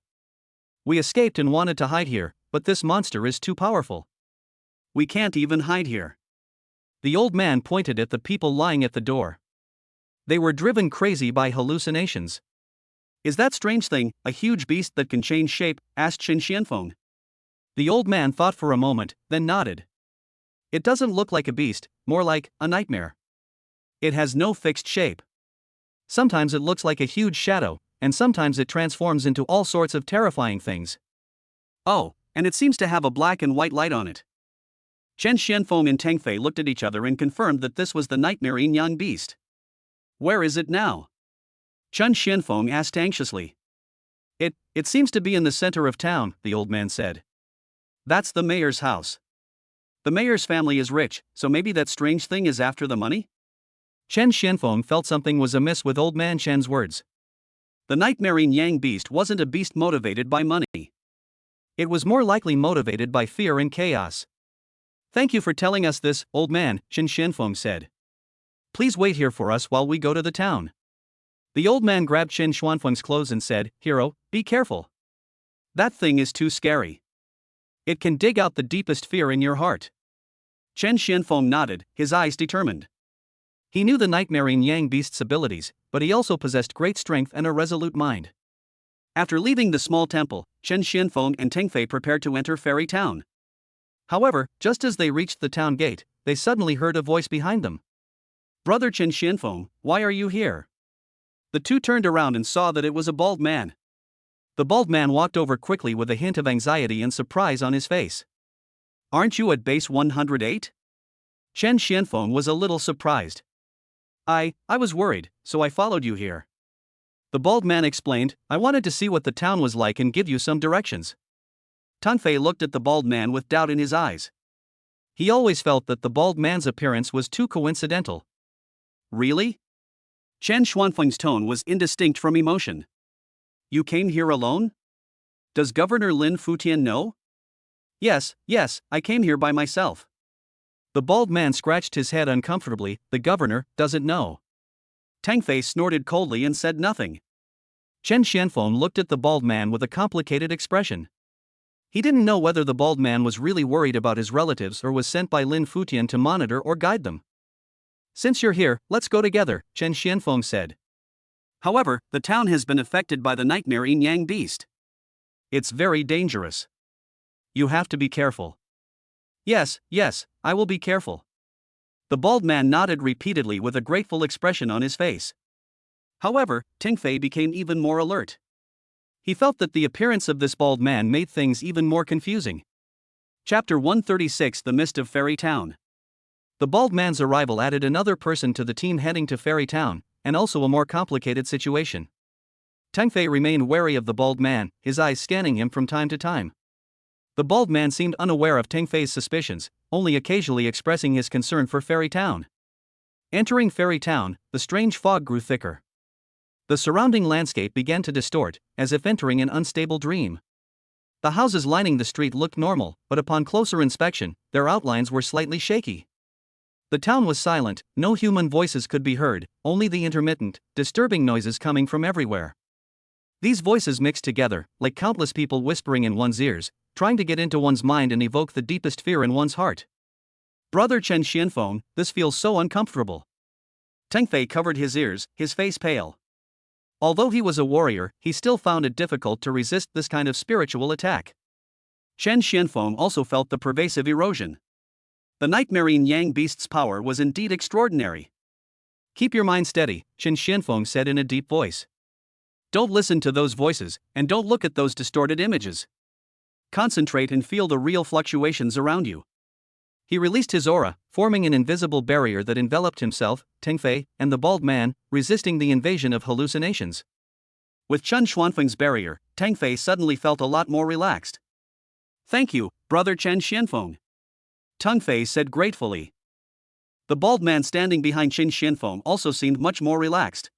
[SPEAKER 1] We escaped and wanted to hide here, but this monster is too powerful.
[SPEAKER 2] We can't even hide here."
[SPEAKER 1] The old man pointed at the people lying at the door. They were driven crazy by hallucinations.
[SPEAKER 2] "Is that strange thing a huge beast that can change shape?" asked Chen Xianfeng.
[SPEAKER 1] The old man thought for a moment, then nodded. "It doesn't look like a beast, more like a nightmare. It has no fixed shape. Sometimes it looks like a huge shadow, and sometimes it transforms into all sorts of terrifying things."
[SPEAKER 2] "Oh, and it seems to have a black and white light on it." Chen Xianfeng and Teng Fei looked at each other and confirmed that this was the nightmare-ing Yang beast. "Where is it now?" Chen Xianfeng asked anxiously.
[SPEAKER 1] It seems to be in the center of town," the old man said.
[SPEAKER 2] "That's the mayor's house. The mayor's family is rich, so maybe that strange thing is after the money?"
[SPEAKER 1] Chen Xianfeng felt something was amiss with old man Chen's words.
[SPEAKER 2] The nightmare-ing Yang beast wasn't a beast motivated by money.
[SPEAKER 1] It was more likely motivated by fear and chaos. "Thank you for telling us this, old man," Chen Xianfeng said. "Please wait here for us while we go to the town." The old man grabbed Chen Xianfeng's clothes and said, "Hero, be careful.
[SPEAKER 2] That thing is too scary.
[SPEAKER 1] It can dig out the deepest fear in your heart."
[SPEAKER 2] Chen Xianfeng nodded, his eyes determined.
[SPEAKER 1] He knew the nightmare-ing Yang beast's abilities, but he also possessed great strength and a resolute mind.
[SPEAKER 2] After leaving the small temple, Chen Xianfeng and Teng Fei prepared to enter Fairy Town.
[SPEAKER 1] However, just as they reached the town gate, they suddenly heard a voice behind them.
[SPEAKER 2] "Brother Chen Xianfeng, why are you here?" The two turned around and saw that it was a bald man.
[SPEAKER 1] The bald man walked over quickly with a hint of anxiety and surprise on his face.
[SPEAKER 2] "Aren't you at base 108?
[SPEAKER 1] Chen Xianfeng was a little surprised. I was worried, so I followed you here." The bald man explained, "I wanted to see what the town was like and give you some directions."
[SPEAKER 2] Teng Fei looked at the bald man with doubt in his eyes.
[SPEAKER 1] He always felt that the bald man's appearance was too coincidental.
[SPEAKER 2] "Really?" Chen Xianfeng's tone was indistinct from emotion. "You came here alone? Does Governor Lin Futian know?"
[SPEAKER 1] Yes, I came here by myself." The bald man scratched his head uncomfortably. "The governor doesn't know."
[SPEAKER 2] Teng Fei snorted coldly and said nothing.
[SPEAKER 1] Chen Xianfeng looked at the bald man with a complicated expression. He didn't know whether the bald man was really worried about his relatives or was sent by Lin Futian to monitor or guide them. "Since you're here, let's go together," Chen Xianfeng said.
[SPEAKER 2] "However, the town has been affected by the nightmare-ing Yang beast.
[SPEAKER 1] It's very dangerous. You have to be careful." Yes, I will be careful." The bald man nodded repeatedly with a grateful expression on his face.
[SPEAKER 2] However, Teng Fei became even more alert.
[SPEAKER 1] He felt that the appearance of this bald man made things even more confusing.
[SPEAKER 2] Chapter 136 The Mist of Fairy Town.
[SPEAKER 1] The bald man's arrival added another person to the team heading to Fairy Town, and also a more complicated situation. Teng Fei remained wary of the bald man, his eyes scanning him from time to time. The bald man seemed unaware of Teng Fei's suspicions, only occasionally expressing his concern for Fairy Town. Entering Fairy Town, the strange fog grew thicker. The surrounding landscape began to distort, as if entering an unstable dream. The houses lining the street looked normal, but upon closer inspection, their outlines were slightly shaky. The town was silent, no human voices could be heard, only the intermittent, disturbing noises coming from everywhere. These voices mixed together, like countless people whispering in one's ears, trying to get into one's mind and evoke the deepest fear in one's heart. Brother Chen Xianfeng, this feels so uncomfortable. Teng Fei covered his ears, his face pale. Although he was a warrior, he still found it difficult to resist this kind of spiritual attack. Chen Xianfeng also felt the pervasive erosion. The nightmarine Yang beast's power was indeed extraordinary. Keep your mind steady, Chen Xianfeng said in a deep voice. Don't listen to those voices, and don't look at those distorted images. Concentrate and feel the real fluctuations around you. He released his aura, forming an invisible barrier that enveloped himself, Teng Fei, and the bald man, resisting the invasion of hallucinations. With Chen Xuanfeng's barrier, Teng Fei suddenly felt a lot more relaxed. Thank you, brother Chen Xianfeng. Teng Fei said gratefully. The bald man standing behind Chen Xianfeng also seemed much more relaxed.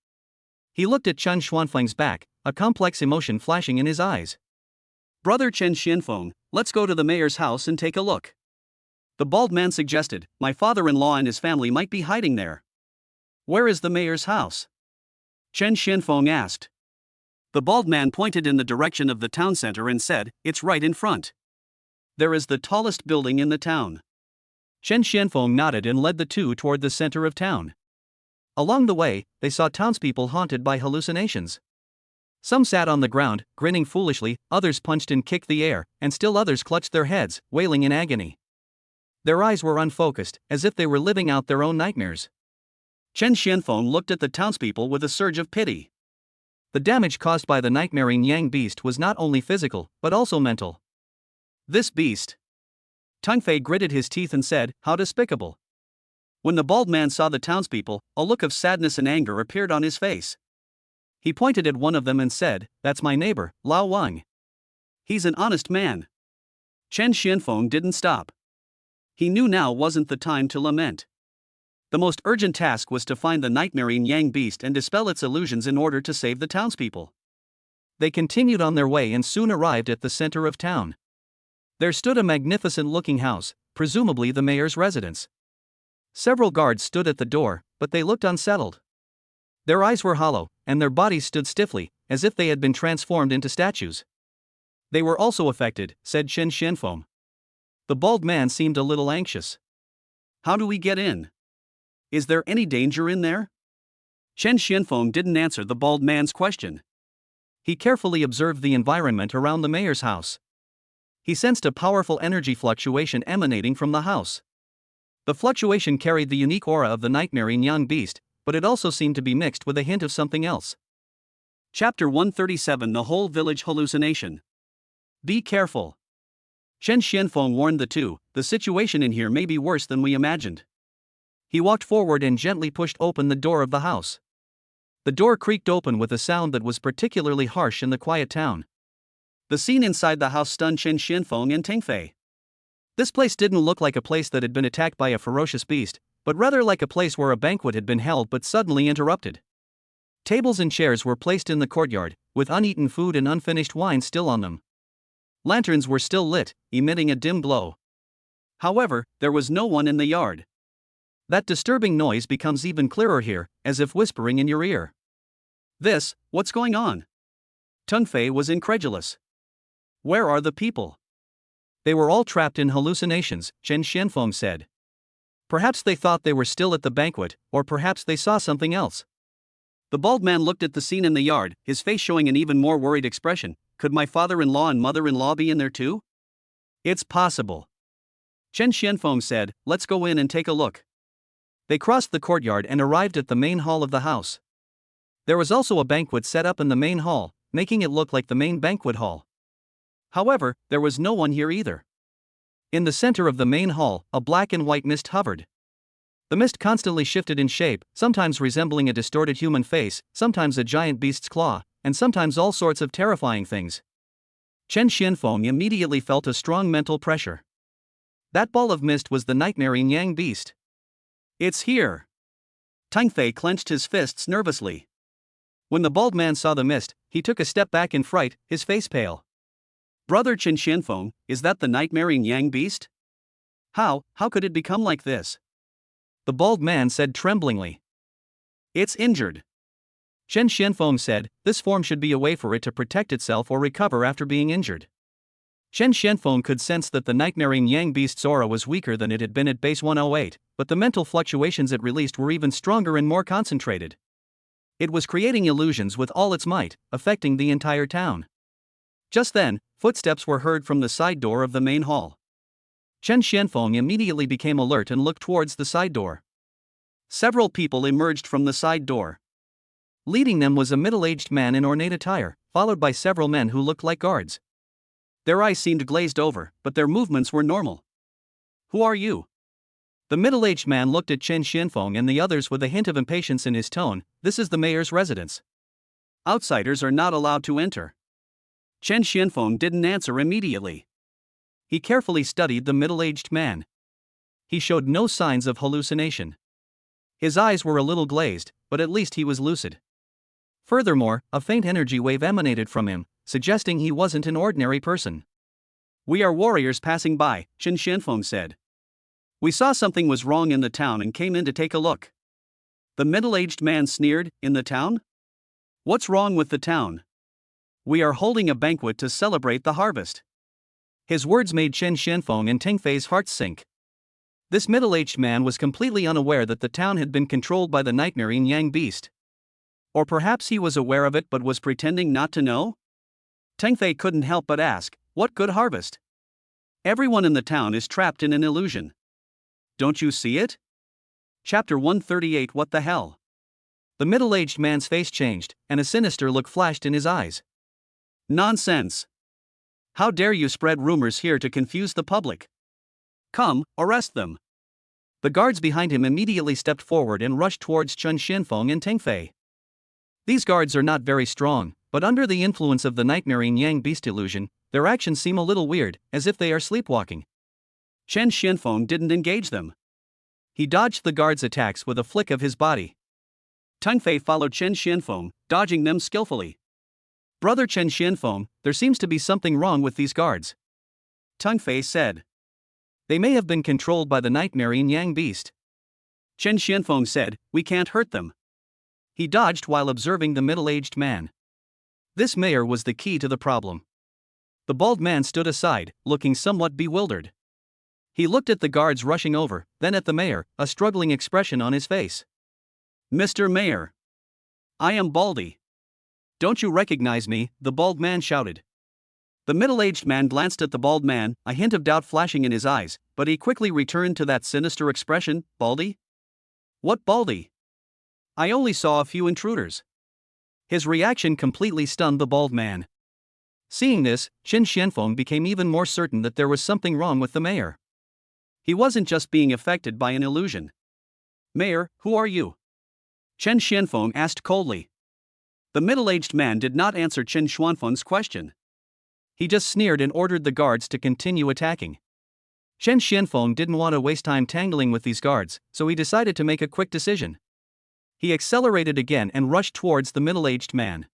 [SPEAKER 1] He looked at Chen Xuanfeng's back, a complex emotion flashing in his eyes. Brother Chen Xianfeng, let's go to the mayor's house and take a look. The bald man suggested. My father-in-law and his family might be hiding there. Where is the mayor's house? Chen Xianfeng asked. The bald man pointed in the direction of the town center and said, it's right in front. There is the tallest building in the town. Chen Xianfeng nodded and led the two toward the center of town. Along the way, they saw townspeople haunted by hallucinations. Some sat on the ground, grinning foolishly, others punched and kicked the air, and still others clutched their heads, wailing in agony. Their eyes were unfocused, as if they were living out their own nightmares. Chen Xianfeng looked at the townspeople with a surge of pity. The damage caused by the nightmarine Yang beast was not only physical, but also mental. This beast. Teng Fei gritted his teeth and said, how despicable. When the bald man saw the townspeople, a look of sadness and anger appeared on his face. He pointed at one of them and said, that's my neighbor, Lao Wang. He's an honest man. Chen Xianfeng didn't stop. He knew now wasn't the time to lament. The most urgent task was to find the nightmarine Yang beast and dispel its illusions in order to save the townspeople. They continued on their way and soon arrived at the center of town. There stood a magnificent-looking house, presumably the mayor's residence. Several guards stood at the door, but they looked unsettled. Their eyes were hollow, and their bodies stood stiffly, as if they had been transformed into statues. They were also affected, said Chen Xianfeng. The bald man seemed a little anxious. How do we get in? Is there any danger in there? Chen Xianfeng didn't answer the bald man's question. He carefully observed the environment around the mayor's house. He sensed a powerful energy fluctuation emanating from the house. The fluctuation carried the unique aura of the nightmarine Yang beast, but it also seemed to be mixed with a hint of something else. Chapter 137 The Whole Village Hallucination. Be careful. Chen Xianfeng warned the two, the situation in here may be worse than we imagined. He walked forward and gently pushed open the door of the house. The door creaked open with a sound that was particularly harsh in the quiet town. The scene inside the house stunned Chen Xianfeng and Teng Fei. This place didn't look like a place that had been attacked by a ferocious beast, but rather like a place where a banquet had been held but suddenly interrupted. Tables and chairs were placed in the courtyard, with uneaten food and unfinished wine still on them. Lanterns were still lit, emitting a dim glow. However, there was no one in the yard. That disturbing noise becomes even clearer here, as if whispering in your ear. What's going on? Teng Fei was incredulous. Where are the people? They were all trapped in hallucinations, Chen Xianfeng said. Perhaps they thought they were still at the banquet, or perhaps they saw something else. The bald man looked at the scene in the yard, his face showing an even more worried expression. Could my father-in-law and mother-in-law be in there too? It's possible. Chen Xianfeng said, let's go in and take a look. They crossed the courtyard and arrived at the main hall of the house. There was also a banquet set up in the main hall, making it look like the main banquet hall. However, there was no one here either. In the center of the main hall, a black and white mist hovered. The mist constantly shifted in shape, sometimes resembling a distorted human face, sometimes a giant beast's claw, and sometimes all sorts of terrifying things. Chen Xianfeng immediately felt a strong mental pressure. That ball of mist was the nightmarine Yang beast. It's here. Teng Fei clenched his fists nervously. When the bald man saw the mist, he took a step back in fright, his face pale.
[SPEAKER 2] Brother Chen Xianfeng, is that the nightmaring Yang beast? How could it become like this?
[SPEAKER 1] The bald man said tremblingly.
[SPEAKER 2] It's injured.
[SPEAKER 1] Chen Xianfeng said, this form should be a way for it to protect itself or recover after being injured. Chen Xianfeng could sense that the nightmaring Yang beast's aura was weaker than it had been at base 108, but the mental fluctuations it released were even stronger and more concentrated. It was creating illusions with all its might, affecting the entire town. Just then, footsteps were heard from the side door of the main hall. Chen Xianfeng immediately became alert and looked towards the side door.
[SPEAKER 2] Several people emerged from the side door.
[SPEAKER 1] Leading them was a middle-aged man in ornate attire, followed by several men who looked like guards.
[SPEAKER 2] Their eyes seemed glazed over, but their movements were normal. Who are you?
[SPEAKER 1] The middle-aged man looked at Chen Xianfeng and the others with a hint of impatience in his tone. This is the mayor's residence.
[SPEAKER 2] Outsiders are not allowed to enter. Chen Xianfeng didn't answer immediately.
[SPEAKER 1] He carefully studied the middle-aged man. He showed no signs of hallucination. His eyes were a little glazed, but at least he was lucid. Furthermore, a faint energy wave emanated from him, suggesting he wasn't an ordinary person.
[SPEAKER 2] We are warriors passing by, Chen Xianfeng said. We saw something was wrong in the town and came in to take a look. The middle-aged man sneered, in the town? What's wrong with the town? We are holding a banquet to celebrate the harvest.
[SPEAKER 1] His words made Chen Xianfeng and Teng Fei's hearts sink. This middle-aged man was completely unaware that the town had been controlled by the nightmaring Yang beast.
[SPEAKER 2] Or perhaps he was aware of it but was pretending not to know? Teng Fei couldn't help but ask, what good harvest? Everyone in the town is trapped in an illusion. Don't you see it? Chapter 138. What the hell?
[SPEAKER 1] The middle-aged man's face changed, and a sinister look flashed in his eyes.
[SPEAKER 2] Nonsense. How dare you spread rumors here to confuse the public? Come, arrest them.
[SPEAKER 1] The guards behind him immediately stepped forward and rushed towards Chen Xianfeng and Teng Fei. These guards are not very strong, but under the influence of the nightmaring Yang beast illusion, their actions seem a little weird, as if they are sleepwalking.
[SPEAKER 2] Chen Xianfeng didn't engage them.
[SPEAKER 1] He dodged the guards' attacks with a flick of his body.
[SPEAKER 2] Teng Fei followed Chen Xianfeng, dodging them skillfully.
[SPEAKER 1] Brother Chen Xianfeng, there seems to be something wrong with these guards,
[SPEAKER 2] Teng Fei said.
[SPEAKER 1] They may have been controlled by the nightmaring Yang beast.
[SPEAKER 2] Chen Xianfeng said, we can't hurt them.
[SPEAKER 1] He dodged while observing the middle-aged man. This mayor was the key to the problem. The bald man stood aside, looking somewhat bewildered. He looked at the guards rushing over, then at the mayor, a struggling expression on his face.
[SPEAKER 2] Mr. Mayor. I am Baldy.
[SPEAKER 1] Don't you recognize me? The bald man shouted.
[SPEAKER 2] The middle-aged man glanced at the bald man, a hint of doubt flashing in his eyes, but he quickly returned to that sinister expression. Baldy? What Baldy? I only saw a few intruders.
[SPEAKER 1] His reaction completely stunned the bald man. Seeing this, Chen Xianfeng became even more certain that there was something wrong with the mayor.
[SPEAKER 2] He wasn't just being affected by an illusion. Mayor, who are you? Chen Xianfeng asked coldly. The middle-aged man did not answer Chen Xianfeng's question.
[SPEAKER 1] He just sneered and ordered the guards to continue attacking. Chen Xianfeng didn't want to waste time tangling with these guards, so he decided to make a quick decision. He accelerated again and rushed towards the middle-aged man.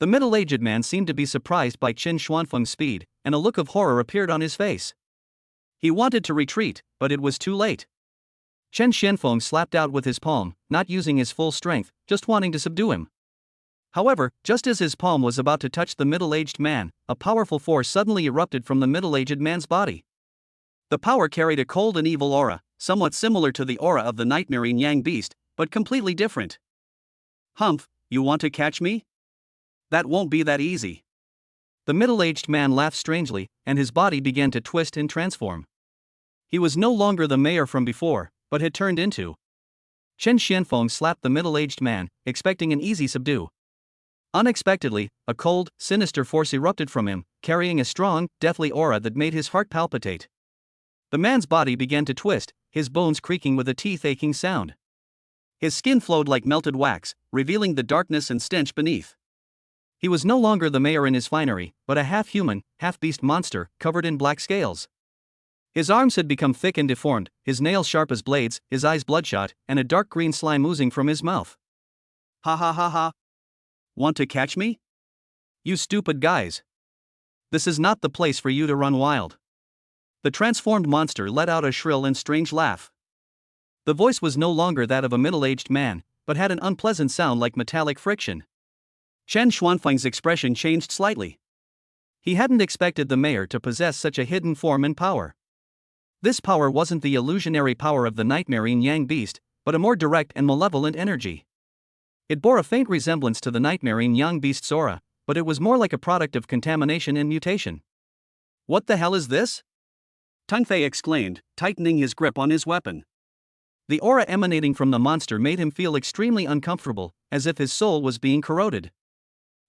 [SPEAKER 1] The middle-aged man seemed to be surprised by Chen Xianfeng's speed, and a look of horror appeared on his face. He wanted to retreat, but it was too late. Chen Xianfeng slapped out with his palm, not using his full strength, just wanting to subdue him. However, just as his palm was about to touch the middle-aged man, a powerful force suddenly erupted from the middle-aged man's body. The power carried a cold and evil aura, somewhat similar to the aura of the nightmaring Yang beast, but completely different. Humph, you want to catch me? That won't be that easy. The middle-aged man laughed strangely, and his body began to twist and transform. He was no longer the mayor from before, but had turned into. Chen Xianfeng slapped the middle-aged man, expecting an easy subdue. Unexpectedly, a cold, sinister force erupted from him, carrying a strong, deathly aura that made his heart palpitate. The man's body began to twist, his bones creaking with a teeth-aching sound. His skin flowed like melted wax, revealing the darkness and stench beneath. He was no longer the mayor in his finery, but a half-human, half-beast monster, covered in black scales. His arms had become thick and deformed, his nails sharp as blades, his eyes bloodshot, and a dark green slime oozing from his mouth.
[SPEAKER 2] Ha ha ha ha.
[SPEAKER 1] Want to catch me? You stupid guys. This is not the place for you to run wild. The transformed monster let out a shrill and strange laugh. The voice was no longer that of a middle-aged man, but had an unpleasant sound like metallic friction. Chen Xuanfeng's expression changed slightly. He hadn't expected the mayor to possess such a hidden form and power. This power wasn't the illusionary power of the nightmare Yang beast, but a more direct and malevolent energy. It bore a faint resemblance to the nightmare Yang beast's aura, but it was more like a product of contamination and mutation. What the hell is this? Teng Fei exclaimed, tightening his grip on his weapon. The aura emanating from the monster made him feel extremely uncomfortable, as if his soul was being corroded.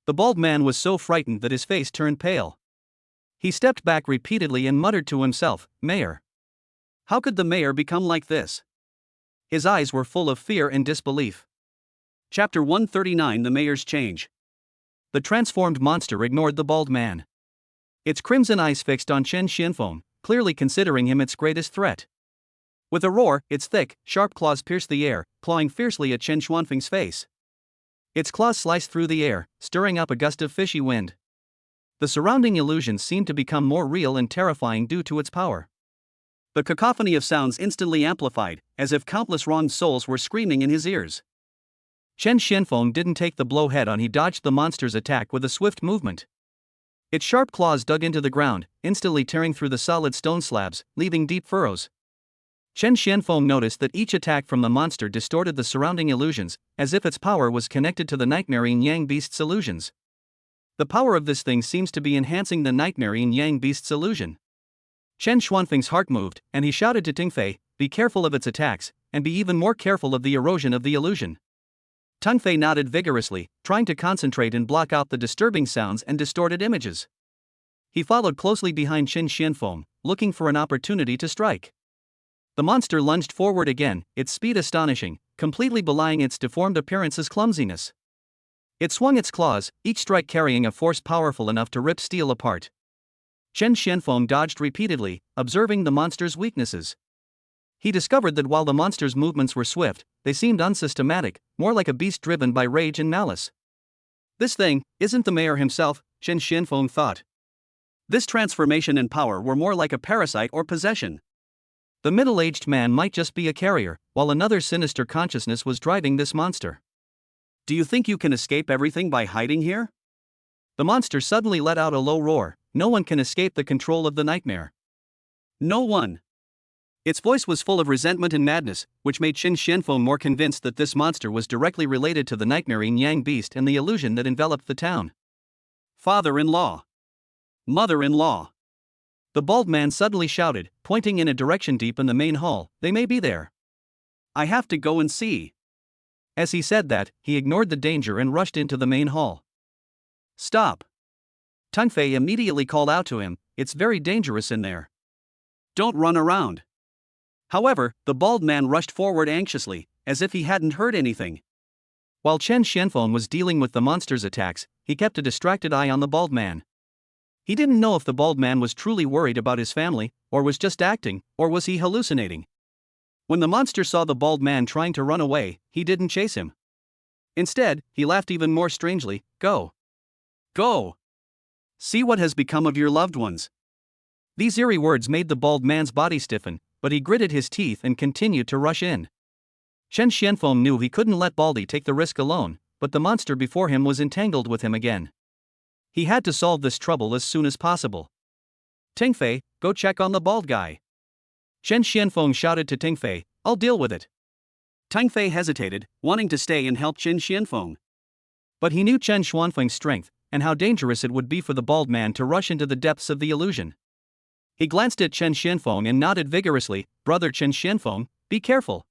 [SPEAKER 1] The bald man was so frightened that his face turned pale. He stepped back repeatedly and muttered to himself, "Mayor. How could the mayor become like this?" His eyes were full of fear and disbelief. Chapter 139 The Mayor's Change. The transformed monster ignored the bald man. Its crimson eyes fixed on Chen Xianfeng, clearly considering him its greatest threat. With a roar, its thick, sharp claws pierced the air, clawing fiercely at Chen Xuanfeng's face. Its claws sliced through the air, stirring up a gust of fishy wind. The surrounding illusions seemed to become more real and terrifying due to its power. The cacophony of sounds instantly amplified, as if countless wronged souls were screaming in his ears. Chen Xianfeng didn't take the blow head-on. He dodged the monster's attack with a swift movement. Its sharp claws dug into the ground, instantly tearing through the solid stone slabs, leaving deep furrows. Chen Xianfeng noticed that each attack from the monster distorted the surrounding illusions, as if its power was connected to the nightmare Yang beast's illusions. The power of this thing seems to be enhancing the nightmare Yang beast's illusion. Chen Xuanfeng's heart moved, and he shouted to Teng Fei, "Be careful of its attacks, and be even more careful of the erosion of the illusion." Teng Fei nodded vigorously, trying to concentrate and block out the disturbing sounds and distorted images. He followed closely behind Chen Xianfeng, looking for an opportunity to strike. The monster lunged forward again, its speed astonishing, completely belying its deformed appearance's clumsiness. It swung its claws, each strike carrying a force powerful enough to rip steel apart. Chen Xianfeng dodged repeatedly, observing the monster's weaknesses. He discovered that while the monster's movements were swift, they seemed unsystematic, more like a beast driven by rage and malice. This thing isn't the mayor himself, Chen Xianfeng thought. This transformation and power were more like a parasite or possession. The middle-aged man might just be a carrier, while another sinister consciousness was driving this monster. Do you think you can escape everything by hiding here? The monster suddenly let out a low roar. No one can escape the control of the nightmare. No one. Its voice was full of resentment and madness, which made Chen Xianfeng more convinced that this monster was directly related to the nightmare Yang beast and the illusion that enveloped the town. Father-in-law. Mother-in-law. The bald man suddenly shouted, pointing in a direction deep in the main hall, "They may be there. I have to go and see." As he said that, he ignored the danger and rushed into the main hall. "Stop." Teng Fei immediately called out to him, "It's very dangerous in there. Don't run around." However, the bald man rushed forward anxiously, as if he hadn't heard anything. While Chen Xianfeng was dealing with the monster's attacks, he kept a distracted eye on the bald man. He didn't know if the bald man was truly worried about his family, or was just acting, or was he hallucinating. When the monster saw the bald man trying to run away, he didn't chase him. Instead, he laughed even more strangely. "Go. Go. See what has become of your loved ones." These eerie words made the bald man's body stiffen, but he gritted his teeth and continued to rush in. Chen Xianfeng knew he couldn't let Baldy take the risk alone, but the monster before him was entangled with him again. He had to solve this trouble as soon as possible. "Teng Fei, go check on the bald guy." Chen Xianfeng shouted to Teng Fei, "I'll deal with it." Teng Fei hesitated, wanting to stay and help Chen Xianfeng. But he knew Chen Xuanfeng's strength, and how dangerous it would be for the bald man to rush into the depths of the illusion. He glanced at Chen Xianfeng and nodded vigorously, "Brother Chen Xianfeng, be careful."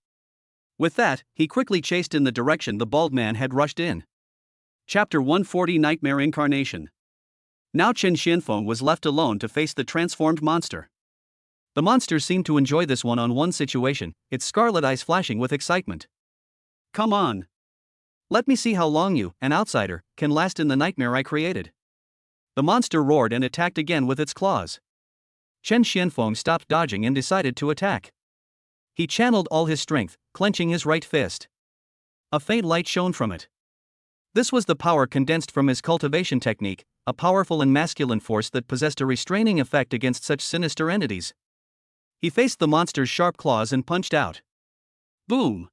[SPEAKER 1] With that, he quickly chased in the direction the bald man had rushed in. Chapter 140 Nightmare Incarnation. Now Chen Xianfeng was left alone to face the transformed monster. The monster seemed to enjoy this one-on-one situation, its scarlet eyes flashing with excitement. "Come on. Let me see how long you, an outsider, can last in the nightmare I created." The monster roared and attacked again with its claws. Chen Xianfeng stopped dodging and decided to attack. He channeled all his strength, clenching his right fist. A faint light shone from it. This was the power condensed from his cultivation technique, a powerful and masculine force that possessed a restraining effect against such sinister entities. He faced the monster's sharp claws and punched out. Boom!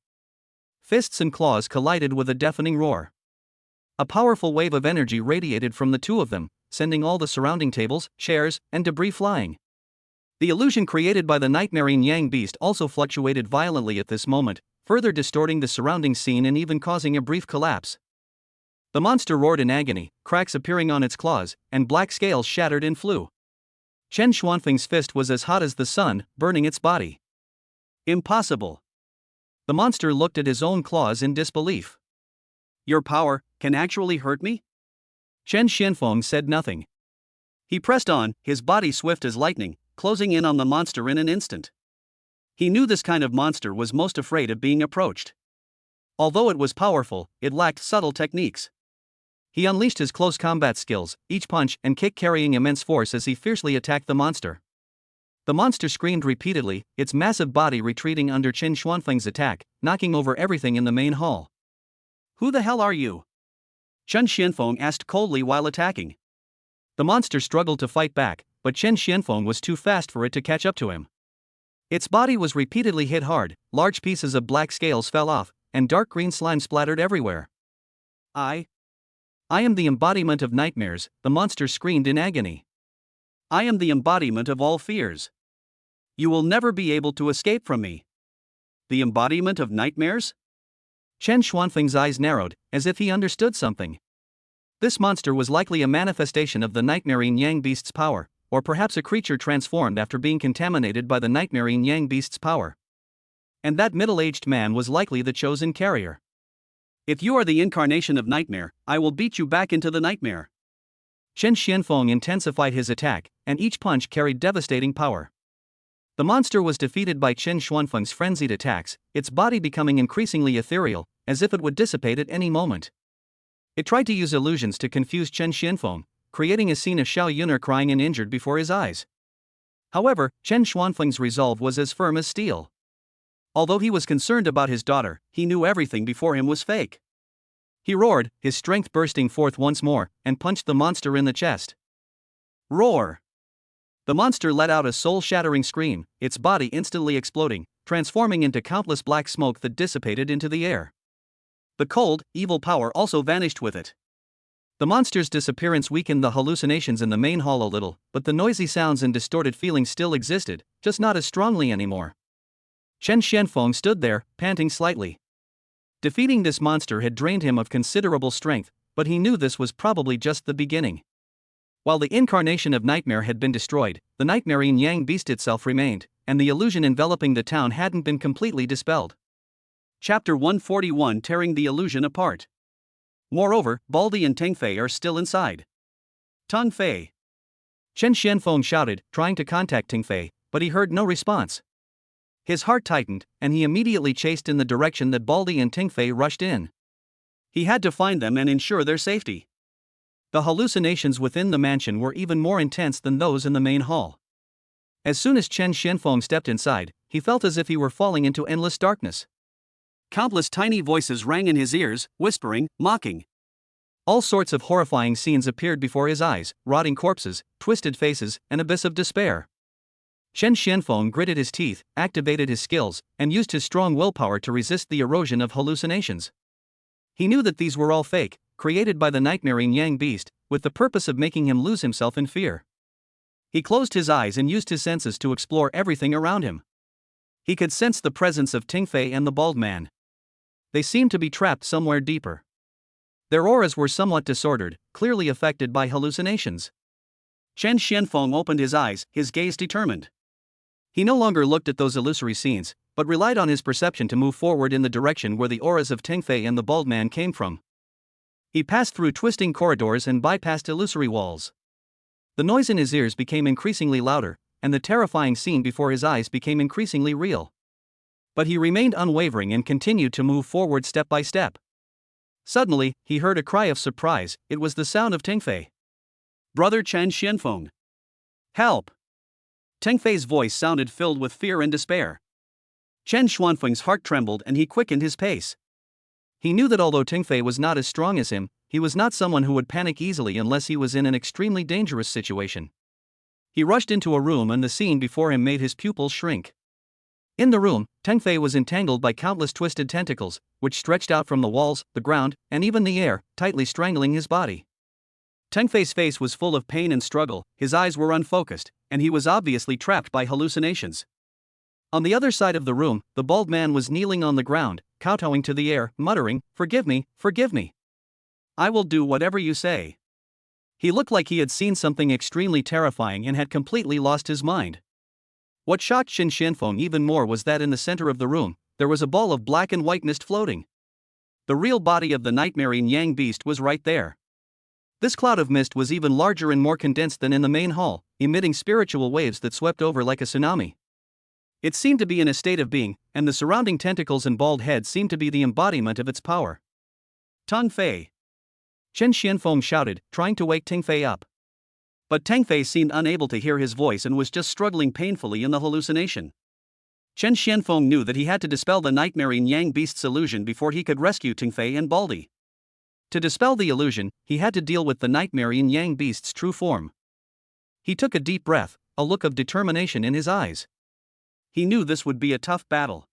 [SPEAKER 1] Fists and claws collided with a deafening roar. A powerful wave of energy radiated from the two of them, sending all the surrounding tables, chairs, and debris flying. The illusion created by the nightmarine Yang beast also fluctuated violently at this moment, further distorting the surrounding scene and even causing a brief collapse. The monster roared in agony, cracks appearing on its claws, and black scales shattered and flew. Chen Xuanfeng's fist was as hot as the sun, burning its body. Impossible. The monster looked at his own claws in disbelief. Your power can actually hurt me? Chen Xianfeng said nothing. He pressed on, his body swift as lightning, closing in on the monster in an instant. He knew this kind of monster was most afraid of being approached. Although it was powerful, it lacked subtle techniques. He unleashed his close combat skills, each punch and kick carrying immense force as he fiercely attacked the monster. The monster screamed repeatedly, its massive body retreating under Chen Xuanfeng's attack, knocking over everything in the main hall. Who the hell are you? Chen Xianfeng asked coldly while attacking. The monster struggled to fight back, but Chen Xianfeng was too fast for it to catch up to him. Its body was repeatedly hit hard, large pieces of black scales fell off, and dark green slime splattered everywhere. I am the embodiment of nightmares, the monster screamed in agony. I am the embodiment of all fears. You will never be able to escape from me. The embodiment of nightmares? Chen Xuanfeng's eyes narrowed, as if he understood something. This monster was likely a manifestation of the nightmarine Yang beast's power, or perhaps a creature transformed after being contaminated by the nightmarine Yang beast's power. And that middle-aged man was likely the chosen carrier. If you are the incarnation of nightmare, I will beat you back into the nightmare. Chen Xianfeng intensified his attack, and each punch carried devastating power. The monster was defeated by Chen Xuanfeng's frenzied attacks, its body becoming increasingly ethereal, as if it would dissipate at any moment. It tried to use illusions to confuse Chen Xianfeng, creating a scene of Xiao Yuner crying and injured before his eyes. However, Chen Xuanfeng's resolve was as firm as steel. Although he was concerned about his daughter, he knew everything before him was fake. He roared, his strength bursting forth once more, and punched the monster in the chest. Roar! The monster let out a soul-shattering scream, its body instantly exploding, transforming into countless black smoke that dissipated into the air. The cold, evil power also vanished with it. The monster's disappearance weakened the hallucinations in the main hall a little, but the noisy sounds and distorted feelings still existed, just not as strongly anymore. Chen Xianfeng stood there, panting slightly. Defeating this monster had drained him of considerable strength, but he knew this was probably just the beginning. While the incarnation of nightmare had been destroyed, the nightmarine Yang beast itself remained, and the illusion enveloping the town hadn't been completely dispelled. Chapter 141: Tearing the Illusion Apart. Moreover, Baldi and Tengfei are still inside. Tengfei! Chen Xianfeng shouted, trying to contact Tengfei, but he heard no response. His heart tightened, and he immediately chased in the direction that Baldi and Tengfei rushed in. He had to find them and ensure their safety. The hallucinations within the mansion were even more intense than those in the main hall. As soon as Chen Xianfeng stepped inside, he felt as if he were falling into endless darkness. Countless tiny voices rang in his ears, whispering, mocking. All sorts of horrifying scenes appeared before his eyes, rotting corpses, twisted faces, an abyss of despair. Chen Xianfeng gritted his teeth, activated his skills, and used his strong willpower to resist the erosion of hallucinations. He knew that these were all fake, created by the nightmarine Yang beast, with the purpose of making him lose himself in fear. He closed his eyes and used his senses to explore everything around him. He could sense the presence of Tengfei and the bald man. They seemed to be trapped somewhere deeper. Their auras were somewhat disordered, clearly affected by hallucinations. Chen Xianfeng opened his eyes, his gaze determined. He no longer looked at those illusory scenes, but relied on his perception to move forward in the direction where the auras of Tengfei and the bald man came from. He passed through twisting corridors and bypassed illusory walls. The noise in his ears became increasingly louder, and the terrifying scene before his eyes became increasingly real. But he remained unwavering and continued to move forward step by step. Suddenly, he heard a cry of surprise. It was the sound of Tengfei. Brother Chen Xianfeng. Help! Tengfei's voice sounded filled with fear and despair. Chen Xuanfeng's heart trembled and he quickened his pace. He knew that although Tingfei was not as strong as him, he was not someone who would panic easily unless he was in an extremely dangerous situation. He rushed into a room and the scene before him made his pupils shrink. In the room, Tingfei was entangled by countless twisted tentacles, which stretched out from the walls, the ground, and even the air, tightly strangling his body. Tingfei's face was full of pain and struggle, his eyes were unfocused, and he was obviously trapped by hallucinations. On the other side of the room, the bald man was kneeling on the ground, kowtowing to the air, muttering, "Forgive me, forgive me. I will do whatever you say." He looked like he had seen something extremely terrifying and had completely lost his mind. What shocked Qin Xianfeng even more was that in the center of the room, there was a ball of black and white mist floating. The real body of the nightmare Yang beast was right there. This cloud of mist was even larger and more condensed than in the main hall, emitting spiritual waves that swept over like a tsunami. It seemed to be in a state of being, and the surrounding tentacles and bald head seemed to be the embodiment of its power. "Tang Fei!" Qin Xianfeng shouted, trying to wake Tingfei up. But Tingfei seemed unable to hear his voice and was just struggling painfully in the hallucination. Qin Xianfeng knew that he had to dispel the nightmare Yang beast's illusion before he could rescue Tingfei and Baldi. To dispel the illusion, he had to deal with the nightmare Yang beast's true form. He took a deep breath, a look of determination in his eyes. He knew this would be a tough battle.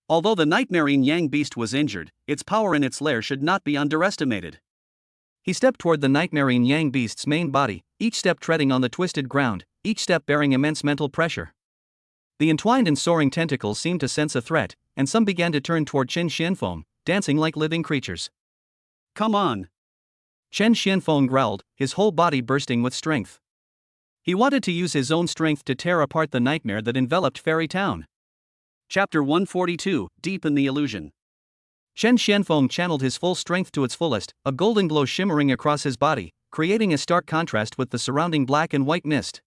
[SPEAKER 1] Although the nightmare Yang beast was injured, its power in its lair should not be underestimated. He stepped toward the nightmare Yang beast's main body, each step treading on the twisted ground, each step bearing immense mental pressure. The entwined and soaring tentacles seemed to sense a threat, and some began to turn toward Qin Xianfeng, dancing like living creatures. "Come on!" Qin Xianfeng growled, his whole body bursting with strength. He wanted to use his own strength to tear apart the nightmare that enveloped Fairy Town. Chapter 142, Deep in the Illusion. Qin Xianfeng channeled his full strength to its fullest, a golden glow shimmering across his body, creating a stark contrast with the surrounding black and white mist.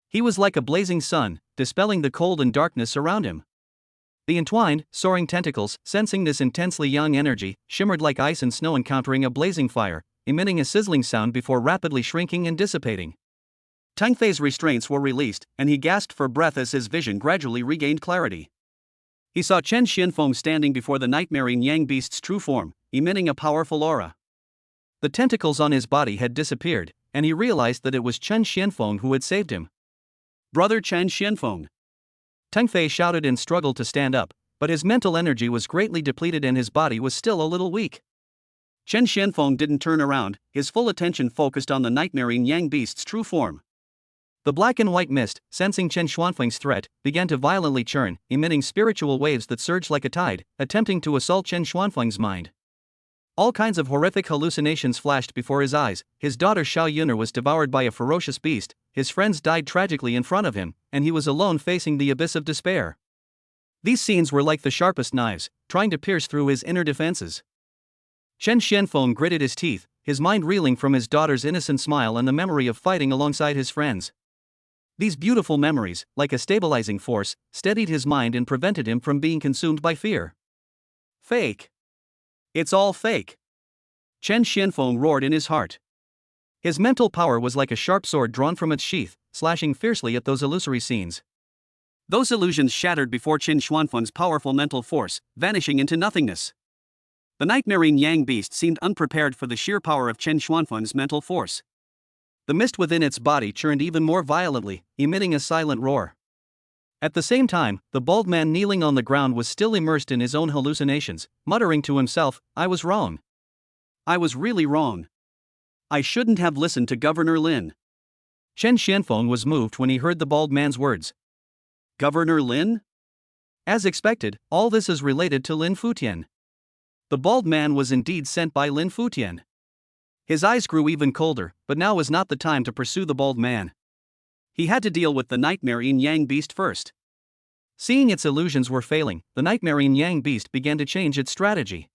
[SPEAKER 1] He was like a blazing sun, dispelling the cold and darkness around him. The entwined, soaring tentacles, sensing this intensely young energy, shimmered like ice and snow encountering a blazing fire, emitting a sizzling sound before rapidly shrinking and dissipating. Tingfei's restraints were released, and he gasped for breath as his vision gradually regained clarity. He saw Qin Xianfeng standing before the nightmare Yang beast's true form, emitting a powerful aura. The tentacles on his body had disappeared, and he realized that it was Qin Xianfeng who had saved him. "Brother Qin Xianfeng!" Tingfei shouted and struggled to stand up, but his mental energy was greatly depleted and his body was still a little weak. Qin Xianfeng didn't turn around, his full attention focused on the nightmare Yang beast's true form. The black and white mist, sensing Qin Xianfeng's threat, began to violently churn, emitting spiritual waves that surged like a tide, attempting to assault Qin Xianfeng's mind. All kinds of horrific hallucinations flashed before his eyes. His daughter Xiao Yuner was devoured by a ferocious beast, his friends died tragically in front of him, and he was alone facing the abyss of despair. These scenes were like the sharpest knives, trying to pierce through his inner defenses. Qin Xianfeng gritted his teeth, his mind reeling from his daughter's innocent smile and the memory of fighting alongside his friends. These beautiful memories, like a stabilizing force, steadied his mind and prevented him from being consumed by fear. "Fake! It's all fake!" Qin Xianfeng roared in his heart. His mental power was like a sharp sword drawn from its sheath, slashing fiercely at those illusory scenes. Those illusions shattered before Qin Xianfeng's powerful mental force, vanishing into nothingness. The nightmare Yang beast seemed unprepared for the sheer power of Qin Xianfeng's mental force. The mist within its body churned even more violently, emitting a silent roar. At the same time, the bald man kneeling on the ground was still immersed in his own hallucinations, muttering to himself, "I was wrong. I was really wrong. I shouldn't have listened to Governor Lin." Qin Xianfeng was moved when he heard the bald man's words. "Governor Lin?" As expected, all this is related to Lin Futian. The bald man was indeed sent by Lin Futian. His eyes grew even colder, but now was not the time to pursue the bald man. He had to deal with the nightmare Yang beast first. Seeing its illusions were failing, the nightmare Yang beast began to change its strategy.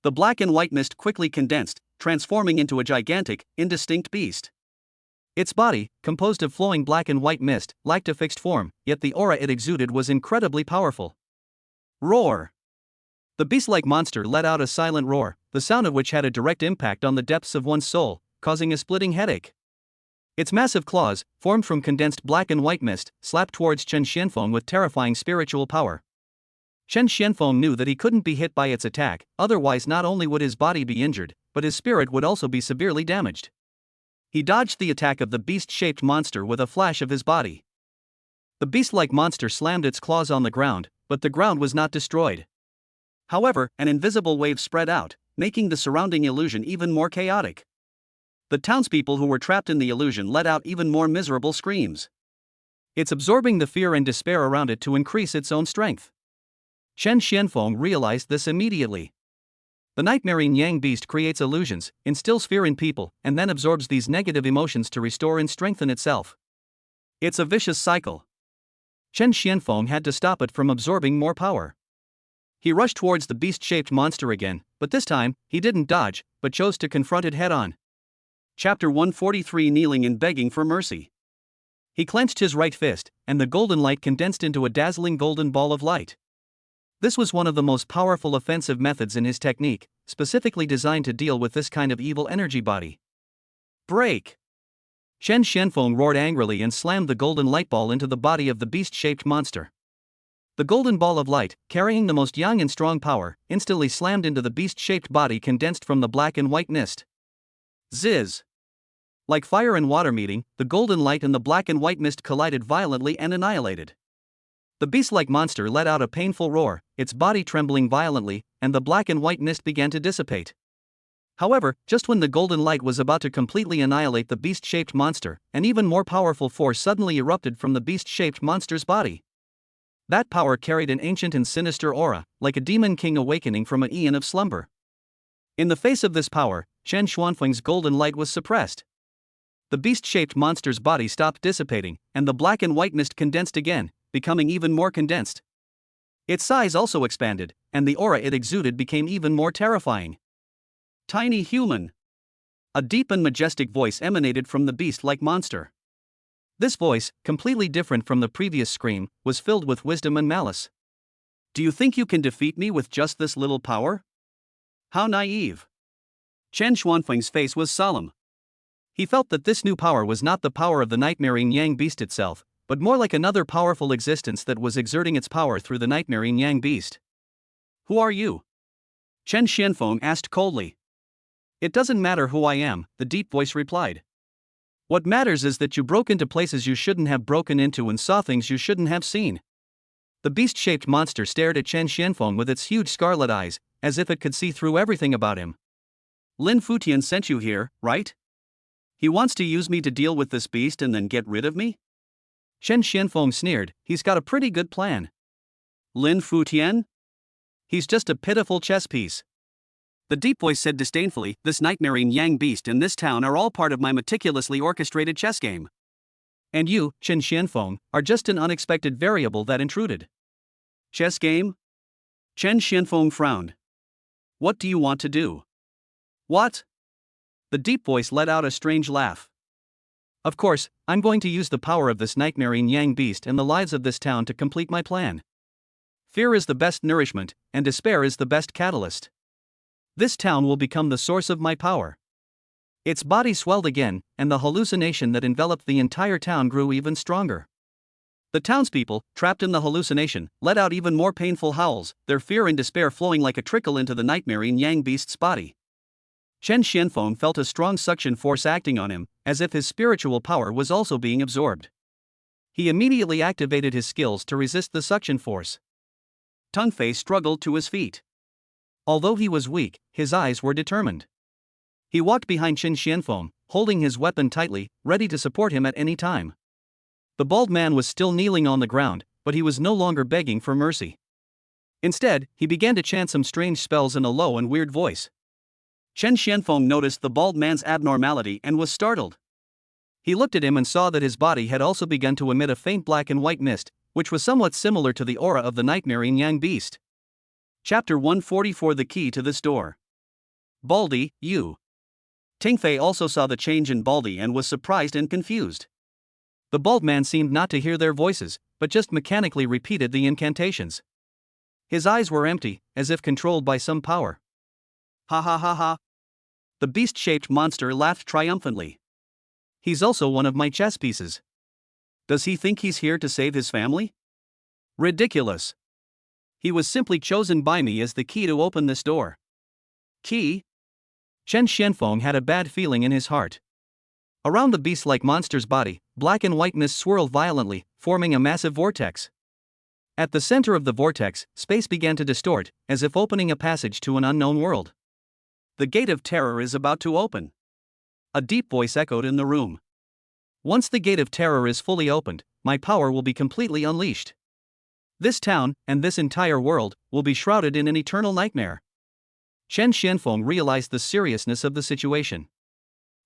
[SPEAKER 1] The black and white mist quickly condensed, transforming into a gigantic, indistinct beast. Its body, composed of flowing black and white mist, lacked a fixed form, yet the aura it exuded was incredibly powerful. Roar! The beast-like monster let out a silent roar, the sound of which had a direct impact on the depths of one's soul, causing a splitting headache. Its massive claws, formed from condensed black and white mist, slapped towards Qin Xianfeng with terrifying spiritual power. Chen Xianfeng knew that he couldn't be hit by its attack, otherwise not only would his body be injured, but his spirit would also be severely damaged. He dodged the attack of the beast-shaped monster with a flash of his body. The beast-like monster slammed its claws on the ground, but the ground was not destroyed. However, an invisible wave spread out, making the surrounding illusion even more chaotic. The townspeople who were trapped in the illusion let out even more miserable screams. It's absorbing the fear and despair around it to increase its own strength. Chen Xianfeng realized this immediately. The nightmare Yang beast creates illusions, instills fear in people, and then absorbs these negative emotions to restore and strengthen itself. It's a vicious cycle. Chen Xianfeng had to stop it from absorbing more power. He rushed towards the beast-shaped monster again, but this time, he didn't dodge, but chose to confront it head-on. Chapter 143, Kneeling and Begging for Mercy. He clenched his right fist, and the golden light condensed into a dazzling golden ball of light. This was one of the most powerful offensive methods in his technique, specifically designed to deal with this kind of evil energy body. Break! Chen Xianfeng roared angrily and slammed the golden light ball into the body of the beast-shaped monster. The golden ball of light, carrying the most young and strong power, instantly slammed into the beast-shaped body condensed from the black and white mist. Ziz! Like fire and water meeting, the golden light and the black and white mist collided violently and annihilated. The beast-like monster let out a painful roar, its body trembling violently, and the black and white mist began to dissipate. However, just when the golden light was about to completely annihilate the beast-shaped monster, an even more powerful force suddenly erupted from the beast-shaped monster's body. That power carried an ancient and sinister aura, like a demon king awakening from an aeon of slumber. In the face of this power, Chen Xianfeng's golden light was suppressed. The beast-shaped monster's body stopped dissipating, and the black and white mist condensed again, becoming even more condensed. Its size also expanded, and the aura it exuded became even more terrifying. Tiny human! A deep and majestic voice emanated from the beast-like monster. This voice, completely different from the previous scream, was filled with wisdom and malice. Do you think you can defeat me with just this little power? How naive! Chen Xianfeng's face was solemn. He felt that this new power was not the power of the nightmaring Yang beast itself, but more like another powerful existence that was exerting its power through the nightmaring Yang beast. Who are you? Chen Xianfeng asked coldly. It doesn't matter who I am, the deep voice replied. What matters is that you broke into places you shouldn't have broken into and saw things you shouldn't have seen. The beast-shaped monster stared at Chen Xianfeng with its huge scarlet eyes, as if it could see through everything about him. Lin Futian sent you here, right? He wants to use me to deal with this beast and then get rid of me? Chen Xianfeng sneered, he's got a pretty good plan. Lin Futian? He's just a pitiful chess piece. The deep voice said disdainfully, this nightmaring Yang beast and this town are all part of my meticulously orchestrated chess game. And you, Chen Xianfeng, are just an unexpected variable that intruded. Chess game? Chen Xianfeng frowned. What do you want to do? What? The deep voice let out a strange laugh. Of course, I'm going to use the power of this nightmaring Yang beast and the lives of this town to complete my plan. Fear is the best nourishment, and despair is the best catalyst. This town will become the source of my power. Its body swelled again, and the hallucination that enveloped the entire town grew even stronger. The townspeople, trapped in the hallucination, let out even more painful howls, their fear and despair flowing like a trickle into the nightmaring Yang beast's body. Chen Xianfeng felt a strong suction force acting on him, as if his spiritual power was also being absorbed. He immediately activated his skills to resist the suction force. Tung Fei struggled to his feet. Although he was weak, his eyes were determined. He walked behind Chen Xianfeng, holding his weapon tightly, ready to support him at any time. The bald man was still kneeling on the ground, but he was no longer begging for mercy. Instead, he began to chant some strange spells in a low and weird voice. Chen Xianfeng noticed the bald man's abnormality and was startled. He looked at him and saw that his body had also begun to emit a faint black and white mist, which was somewhat similar to the aura of the nightmaring Yang beast. Chapter 144, The Key to this Door. Baldy, you. Tung Fei also saw the change in Baldy and was surprised and confused. The bald man seemed not to hear their voices, but just mechanically repeated the incantations. His eyes were empty, as if controlled by some power. Ha ha ha ha. The beast-shaped monster laughed triumphantly. He's also one of my chess pieces. Does he think he's here to save his family? Ridiculous. He was simply chosen by me as the key to open this door. Key? Chen Xianfeng had a bad feeling in his heart. Around the beast-like monster's body, black and white mist swirled violently, forming a massive vortex. At the center of the vortex, space began to distort, as if opening a passage to an unknown world. The gate of terror is about to open. A deep voice echoed in the room. Once the gate of terror is fully opened, my power will be completely unleashed. This town, and this entire world, will be shrouded in an eternal nightmare. Chen Xianfeng realized the seriousness of the situation.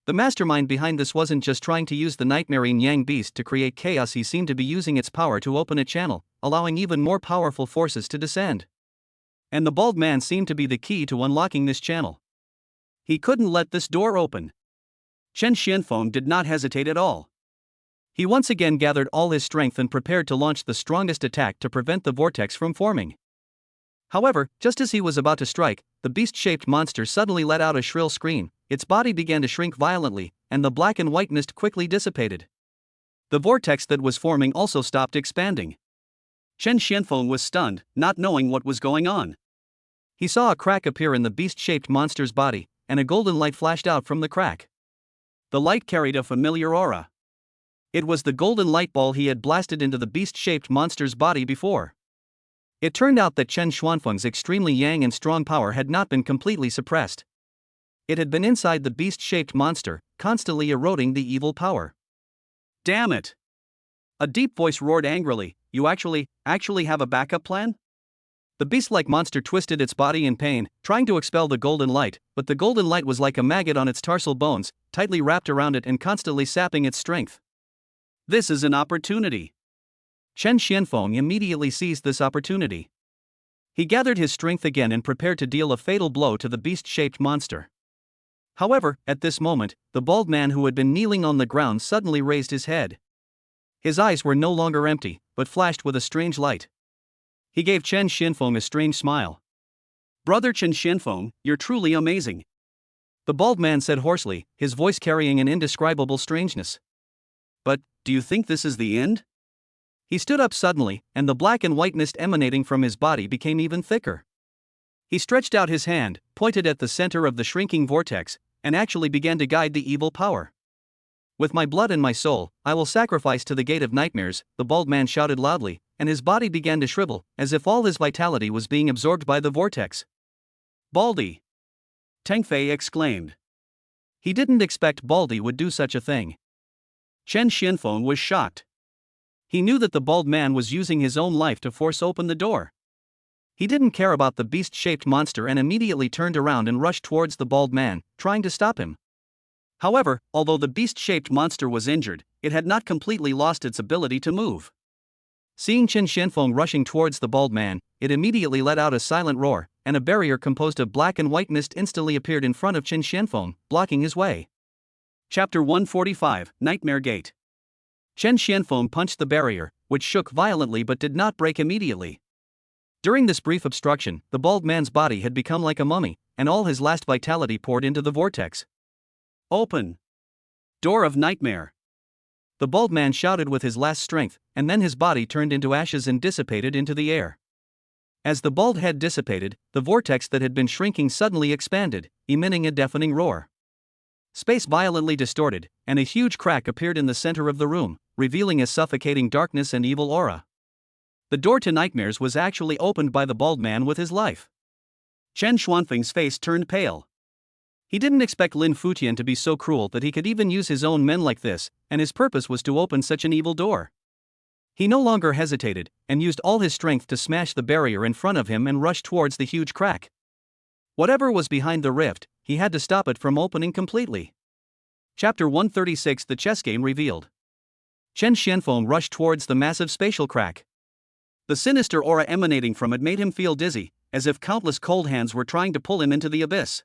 [SPEAKER 1] The mastermind behind this wasn't just trying to use the nightmare yin yang beast to create chaos, he seemed to be using its power to open a channel, allowing even more powerful forces to descend. And the bald man seemed to be the key to unlocking this channel. He couldn't let this door open. Chen Xianfeng did not hesitate at all. He once again gathered all his strength and prepared to launch the strongest attack to prevent the vortex from forming. However, just as he was about to strike, the beast-shaped monster suddenly let out a shrill scream. Its body began to shrink violently, and the black and white mist quickly dissipated. The vortex that was forming also stopped expanding. Chen Xianfeng was stunned, not knowing what was going on. He saw a crack appear in the beast-shaped monster's body, and a golden light flashed out from the crack. The light carried a familiar aura. It was the golden light ball he had blasted into the beast-shaped monster's body before. It turned out that Chen Xianfeng's extremely yang and strong power had not been completely suppressed. It had been inside the beast-shaped monster, constantly eroding the evil power. Damn it! A deep voice roared angrily, "You actually have a backup plan?" The beast-like monster twisted its body in pain, trying to expel the golden light, but the golden light was like a maggot on its tarsal bones, tightly wrapped around it and constantly sapping its strength. This is an opportunity. Chen Xianfeng immediately seized this opportunity. He gathered his strength again and prepared to deal a fatal blow to the beast-shaped monster. However, at this moment, the bald man who had been kneeling on the ground suddenly raised his head. His eyes were no longer empty, but flashed with a strange light. He gave Chen Xianfeng a strange smile. "Brother Chen Xianfeng, you're truly amazing," the bald man said hoarsely, his voice carrying an indescribable strangeness. "But, do you think this is the end?" He stood up suddenly, and the black and white mist emanating from his body became even thicker. He stretched out his hand, pointed at the center of the shrinking vortex, and actually began to guide the evil power. "With my blood and my soul, I will sacrifice to the gate of nightmares," the bald man shouted loudly, and his body began to shrivel, as if all his vitality was being absorbed by the vortex. "Baldy!" Teng Fei exclaimed. He didn't expect Baldy would do such a thing. Chen Xianfeng was shocked. He knew that the bald man was using his own life to force open the door. He didn't care about the beast-shaped monster and immediately turned around and rushed towards the bald man, trying to stop him. However, although the beast-shaped monster was injured, it had not completely lost its ability to move. Seeing Chen Xianfeng rushing towards the bald man, it immediately let out a silent roar, and a barrier composed of black and white mist instantly appeared in front of Chen Xianfeng, blocking his way. Chapter 145, Nightmare Gate. Chen Xianfeng punched the barrier, which shook violently but did not break immediately. During this brief obstruction, the bald man's body had become like a mummy, and all his last vitality poured into the vortex. "Open! Door of Nightmare!" The bald man shouted with his last strength, and then his body turned into ashes and dissipated into the air. As the bald head dissipated, the vortex that had been shrinking suddenly expanded, emitting a deafening roar. Space violently distorted, and a huge crack appeared in the center of the room, revealing a suffocating darkness and evil aura. The door to nightmares was actually opened by the bald man with his life. Chen Xuanfeng's face turned pale. He didn't expect Lin Futian to be so cruel that he could even use his own men like this, and his purpose was to open such an evil door. He no longer hesitated, and used all his strength to smash the barrier in front of him and rush towards the huge crack. Whatever was behind the rift, he had to stop it from opening completely. Chapter 136, The Chess Game Revealed. Chen Xianfeng rushed towards the massive spatial crack. The sinister aura emanating from it made him feel dizzy, as if countless cold hands were trying to pull him into the abyss.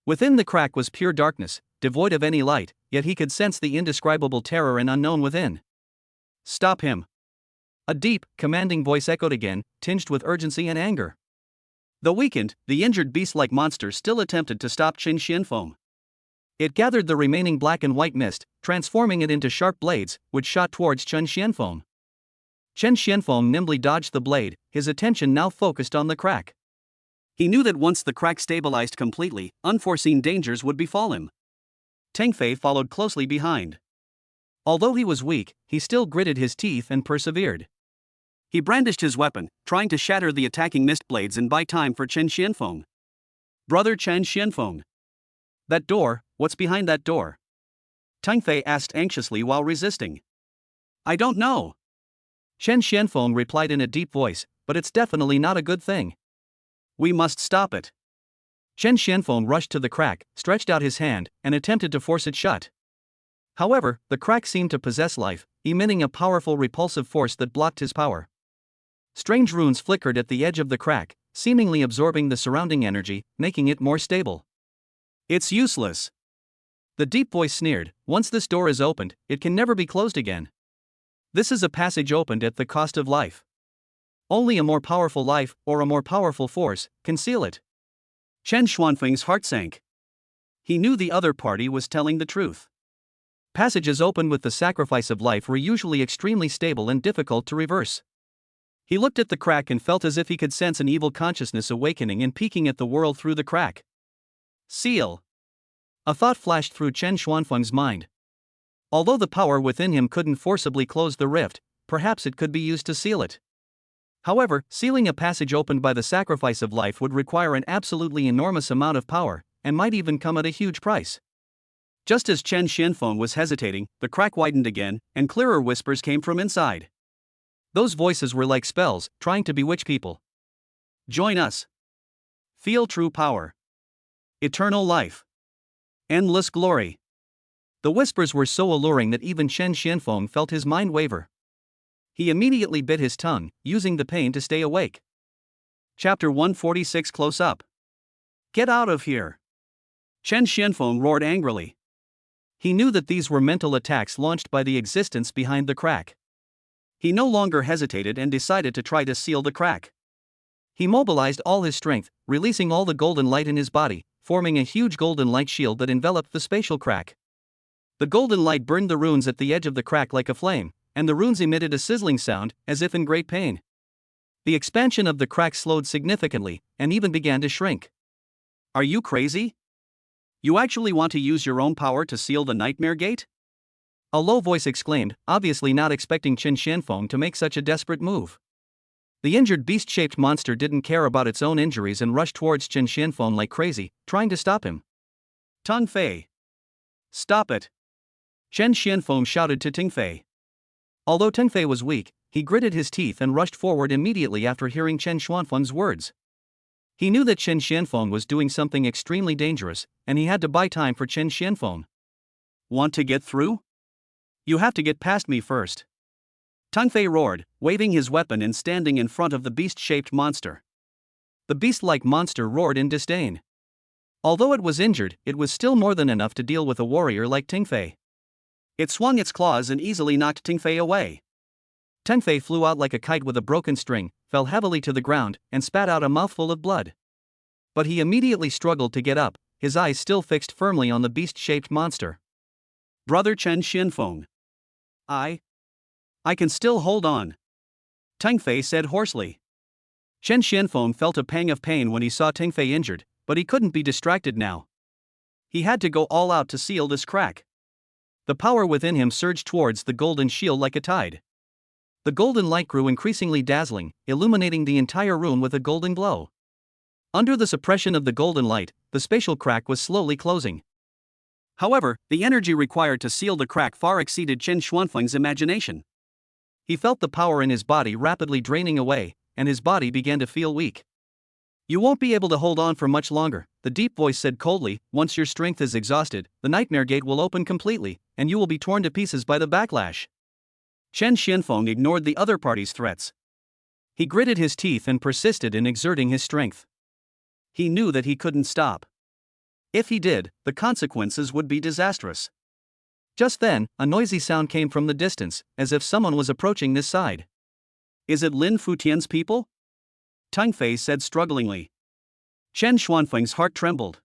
[SPEAKER 1] Within the crack was pure darkness, devoid of any light, yet he could sense the indescribable terror and unknown within. "Stop him!" A deep, commanding voice echoed again, tinged with urgency and anger. Though weakened, the injured beast-like monster still attempted to stop Chen Xianfeng. It gathered the remaining black and white mist, transforming it into sharp blades, which shot towards Chen Xianfeng. Chen Xianfeng nimbly dodged the blade, his attention now focused on the crack. He knew that once the crack stabilized completely, unforeseen dangers would befall him. Teng Fei followed closely behind. Although he was weak, he still gritted his teeth and persevered. He brandished his weapon, trying to shatter the attacking mist blades and buy time for Chen Xianfeng. Brother Chen Xianfeng. That door, what's behind that door? Teng Fei asked anxiously while resisting. I don't know. Chen Xianfeng replied in a deep voice, but it's definitely not a good thing. We must stop it. Chen Xianfeng rushed to the crack, stretched out his hand, and attempted to force it shut. However, the crack seemed to possess life, emitting a powerful repulsive force that blocked his power. Strange runes flickered at the edge of the crack, seemingly absorbing the surrounding energy, making it more stable. It's useless. The deep voice sneered, once this door is opened, it can never be closed again. This is a passage opened at the cost of life. Only a more powerful life, or a more powerful force, can seal it. Chen Xuanfeng's heart sank. He knew the other party was telling the truth. Passages open with the sacrifice of life were usually extremely stable and difficult to reverse. He looked at the crack and felt as if he could sense an evil consciousness awakening and peeking at the world through the crack. Seal. A thought flashed through Chen Xuanfeng's mind. Although the power within him couldn't forcibly close the rift, perhaps it could be used to seal it. However, sealing a passage opened by the sacrifice of life would require an absolutely enormous amount of power, and might even come at a huge price. Just as Chen Xianfeng was hesitating, the crack widened again, and clearer whispers came from inside. Those voices were like spells, trying to bewitch people. Join us. Feel true power. Eternal life. Endless glory. The whispers were so alluring that even Chen Xianfeng felt his mind waver. He immediately bit his tongue, using the pain to stay awake. Chapter 146 Close Up. Get out of here! Chen Xianfeng roared angrily. He knew that these were mental attacks launched by the existence behind the crack. He no longer hesitated and decided to try to seal the crack. He mobilized all his strength, releasing all the golden light in his body, forming a huge golden light shield that enveloped the spatial crack. The golden light burned the runes at the edge of the crack like a flame, and the runes emitted a sizzling sound, as if in great pain. The expansion of the crack slowed significantly, and even began to shrink. Are you crazy? You actually want to use your own power to seal the nightmare gate? A low voice exclaimed, obviously not expecting Chen Xianfeng to make such a desperate move. The injured beast-shaped monster didn't care about its own injuries and rushed towards Chen Xianfeng like crazy, trying to stop him. Teng Fei! Stop it! Chen Xianfeng shouted to Teng Fei. Although Teng Fei was weak, he gritted his teeth and rushed forward immediately after hearing Chen Xuanfeng's words. He knew that Chen Xianfeng was doing something extremely dangerous, and he had to buy time for Chen Xianfeng. Want to get through? You have to get past me first. Teng Fei roared, waving his weapon and standing in front of the beast-shaped monster. The beast-like monster roared in disdain. Although it was injured, it was still more than enough to deal with a warrior like Teng Fei. It swung its claws and easily knocked Teng Fei away. Teng Fei flew out like a kite with a broken string, fell heavily to the ground, and spat out a mouthful of blood. But he immediately struggled to get up, his eyes still fixed firmly on the beast-shaped monster. Brother Chen Xianfeng. I can still hold on. Teng Fei said hoarsely. Chen Xianfeng felt a pang of pain when he saw Teng Fei injured, but he couldn't be distracted now. He had to go all out to seal this crack. The power within him surged towards the golden shield like a tide. The golden light grew increasingly dazzling, illuminating the entire room with a golden glow. Under the suppression of the golden light, the spatial crack was slowly closing. However, the energy required to seal the crack far exceeded Chen Xuanfeng's imagination. He felt the power in his body rapidly draining away, and his body began to feel weak. You won't be able to hold on for much longer, the deep voice said coldly. Once your strength is exhausted, the nightmare gate will open completely, and you will be torn to pieces by the backlash. Chen Xianfeng ignored the other party's threats. He gritted his teeth and persisted in exerting his strength. He knew that he couldn't stop. If he did, the consequences would be disastrous. Just then, a noisy sound came from the distance, as if someone was approaching this side. Is it Lin Futian's people? Teng Fei said strugglingly. Chen Xuanfeng's heart trembled.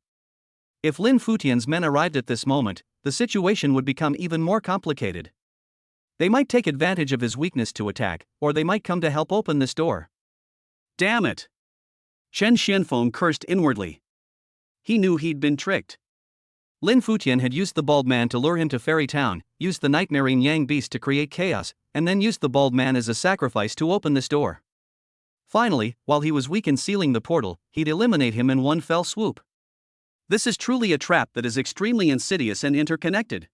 [SPEAKER 1] If Lin Futian's men arrived at this moment, the situation would become even more complicated. They might take advantage of his weakness to attack, or they might come to help open this door.
[SPEAKER 2] Damn it! Chen Xianfeng cursed inwardly. He knew he'd been tricked.
[SPEAKER 1] Lin Futian had used the bald man to lure him to Fairy Town, used the nightmare Yang beast to create chaos, and then used the bald man as a sacrifice to open this door. Finally, while he was weak in sealing the portal, he'd eliminate him in one fell swoop.
[SPEAKER 2] This is truly a trap that is extremely insidious and interconnected.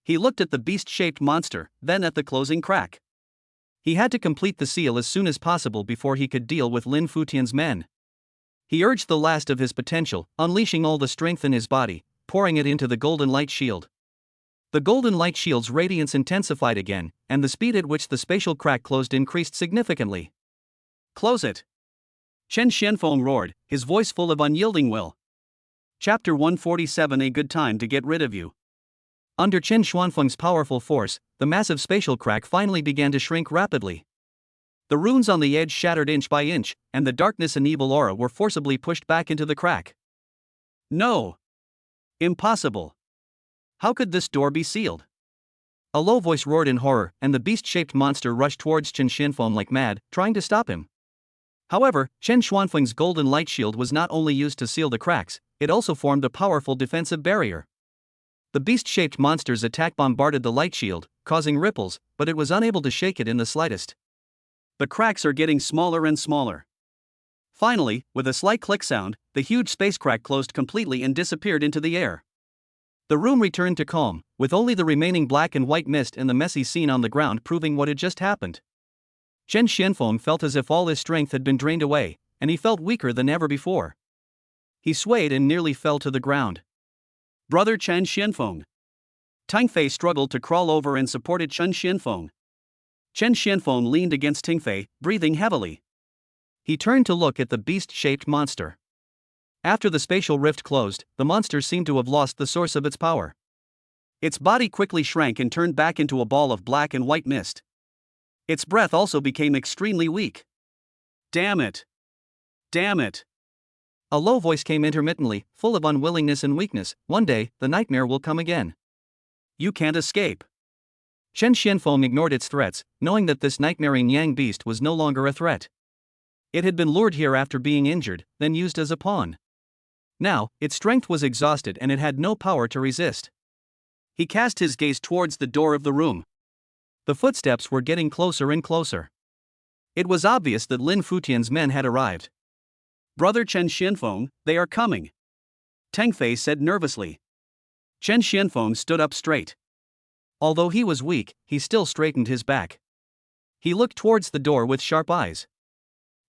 [SPEAKER 2] He looked at the beast-shaped monster, then at the closing crack.
[SPEAKER 1] He had to complete the seal as soon as possible before he could deal with Lin Futian's men. He urged the last of his potential, unleashing all the strength in his body, pouring it into the golden light shield. The golden light shield's radiance intensified again, and the speed at which the spatial crack closed increased significantly.
[SPEAKER 2] Close it! Chen Xianfeng roared, his voice full of unyielding will. Chapter 147. A good time to get rid of you.
[SPEAKER 1] Under Chen Xuanfeng's powerful force, the massive spatial crack finally began to shrink rapidly. The runes on the edge shattered inch by inch, and the darkness and evil aura were forcibly pushed back into the crack.
[SPEAKER 2] No! Impossible! How could this door be sealed?
[SPEAKER 1] A low voice roared in horror, and the beast-shaped monster rushed towards Chen Xianfeng like mad, trying to stop him. However, Chen Xuanfeng's golden light shield was not only used to seal the cracks, it also formed a powerful defensive barrier. The beast-shaped monster's attack bombarded the light shield, causing ripples, but it was unable to shake it in the slightest.
[SPEAKER 2] The cracks are getting smaller and smaller. Finally, with a slight click sound, the huge space crack closed completely and disappeared into the air.
[SPEAKER 1] The room returned to calm, with only the remaining black and white mist and the messy scene on the ground proving what had just happened. Chen Xianfeng felt as if all his strength had been drained away, and he felt weaker than ever before. He swayed and nearly fell to the ground.
[SPEAKER 2] Brother Chen Xianfeng. Tang Fei struggled to crawl over and supported Chen Xianfeng. Chen Xianfeng leaned against Ting Fei, breathing heavily.
[SPEAKER 1] He turned to look at the beast-shaped monster. After the spatial rift closed, the monster seemed to have lost the source of its power.
[SPEAKER 2] Its body quickly shrank and turned back into a ball of black and white mist. Its breath also became extremely weak. Damn it! Damn it!
[SPEAKER 1] A low voice came intermittently, full of unwillingness and weakness. One day, the nightmare will come again.
[SPEAKER 2] You can't escape.
[SPEAKER 1] Chen Xianfeng ignored its threats, knowing that this nightmaring Yang beast was no longer a threat. It had been lured here after being injured, then used as a pawn. Now, its strength was exhausted and it had no power to resist.
[SPEAKER 2] He cast his gaze towards the door of the room.
[SPEAKER 1] The footsteps were getting closer and closer. It was obvious that Lin Futian's men had arrived.
[SPEAKER 2] Brother Chen Xianfeng, they are coming. Tang Fei said nervously. Chen Xianfeng stood up straight.
[SPEAKER 1] Although he was weak, he still straightened his back. He looked towards the door with sharp eyes.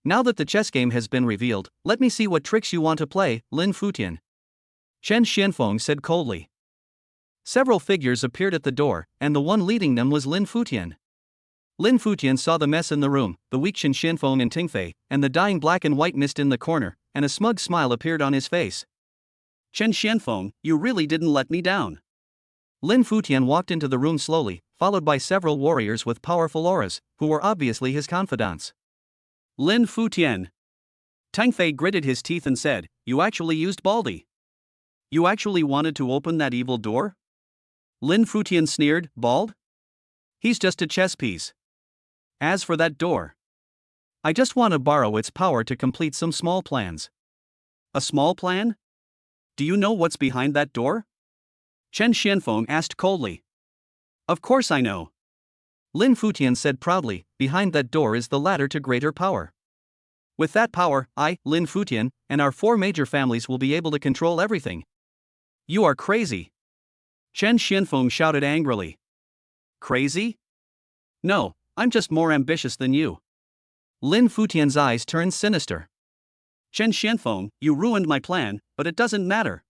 [SPEAKER 1] Now that the chess game has been revealed, let me see what tricks you want to play, Lin Futian. Chen Xianfeng said coldly. Several figures appeared at the door, and the one leading them was Lin Futian. Lin Futian saw the mess in the room, the weak Chen Xianfeng and Ting Fei, and the dying black and white mist in the corner, and a smug smile appeared on his face.
[SPEAKER 2] Chen Xianfeng, you really didn't let me down.
[SPEAKER 1] Lin Futian walked into the room slowly, followed by several warriors with powerful auras, who were obviously his confidants.
[SPEAKER 2] Lin Futian. Tang Fei gritted his teeth and said, you actually used Baldi. You actually wanted to open that evil door? Lin Futian sneered, bald? He's just a chess piece. As for that door,
[SPEAKER 1] I just want to borrow its power to complete some small plans.
[SPEAKER 2] A small plan? Do you know what's behind that door? Chen Xianfeng asked coldly. Of course I know.
[SPEAKER 1] Lin Futian said proudly, behind that door is the ladder to greater power. With that power, I, Lin Futian, and our 4 major families will be able to control everything.
[SPEAKER 2] You are crazy. Chen Xianfeng shouted angrily. Crazy? No, I'm just more ambitious than you.
[SPEAKER 1] Lin Futian's eyes turned sinister.
[SPEAKER 2] Chen Xianfeng, you ruined my plan, but it doesn't matter.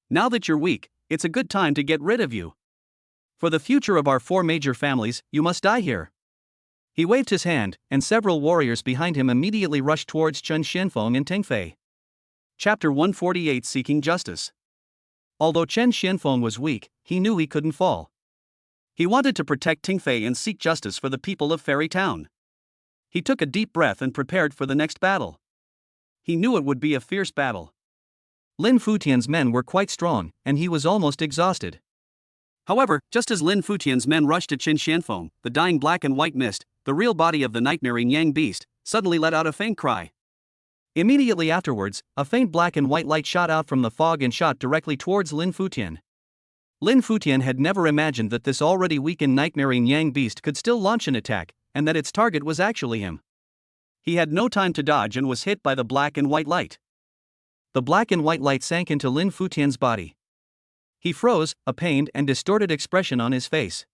[SPEAKER 2] Now that you're weak, it's a good time to get rid of you. For the future of our 4 major families, you must die here. He waved his hand, and several warriors behind him immediately rushed towards Chen Xianfeng and Ting Fei. Chapter 148. Seeking Justice. Although Chen Xianfeng was weak, he knew he couldn't fall. He wanted to protect Ting Fei and seek justice for the people of Fairy Town. He took a deep breath and prepared for the next battle. He knew it would be a fierce battle.
[SPEAKER 1] Lin Futian's men were quite strong, and he was almost exhausted.
[SPEAKER 2] However, just as Lin Futian's men rushed to Qin Xianfeng, the dying black and white mist, the real body of the nightmare-ing Yang beast, suddenly let out a faint cry.
[SPEAKER 1] Immediately afterwards, a faint black and white light shot out from the fog and shot directly towards Lin Futian. Lin Futian had never imagined that this already weakened nightmare-ing Yang beast could still launch an attack, and that its target was actually him. He had no time to dodge and was hit by the black and white light. The black and white light sank into Lin Futian's body. He froze, a pained and distorted expression on his face.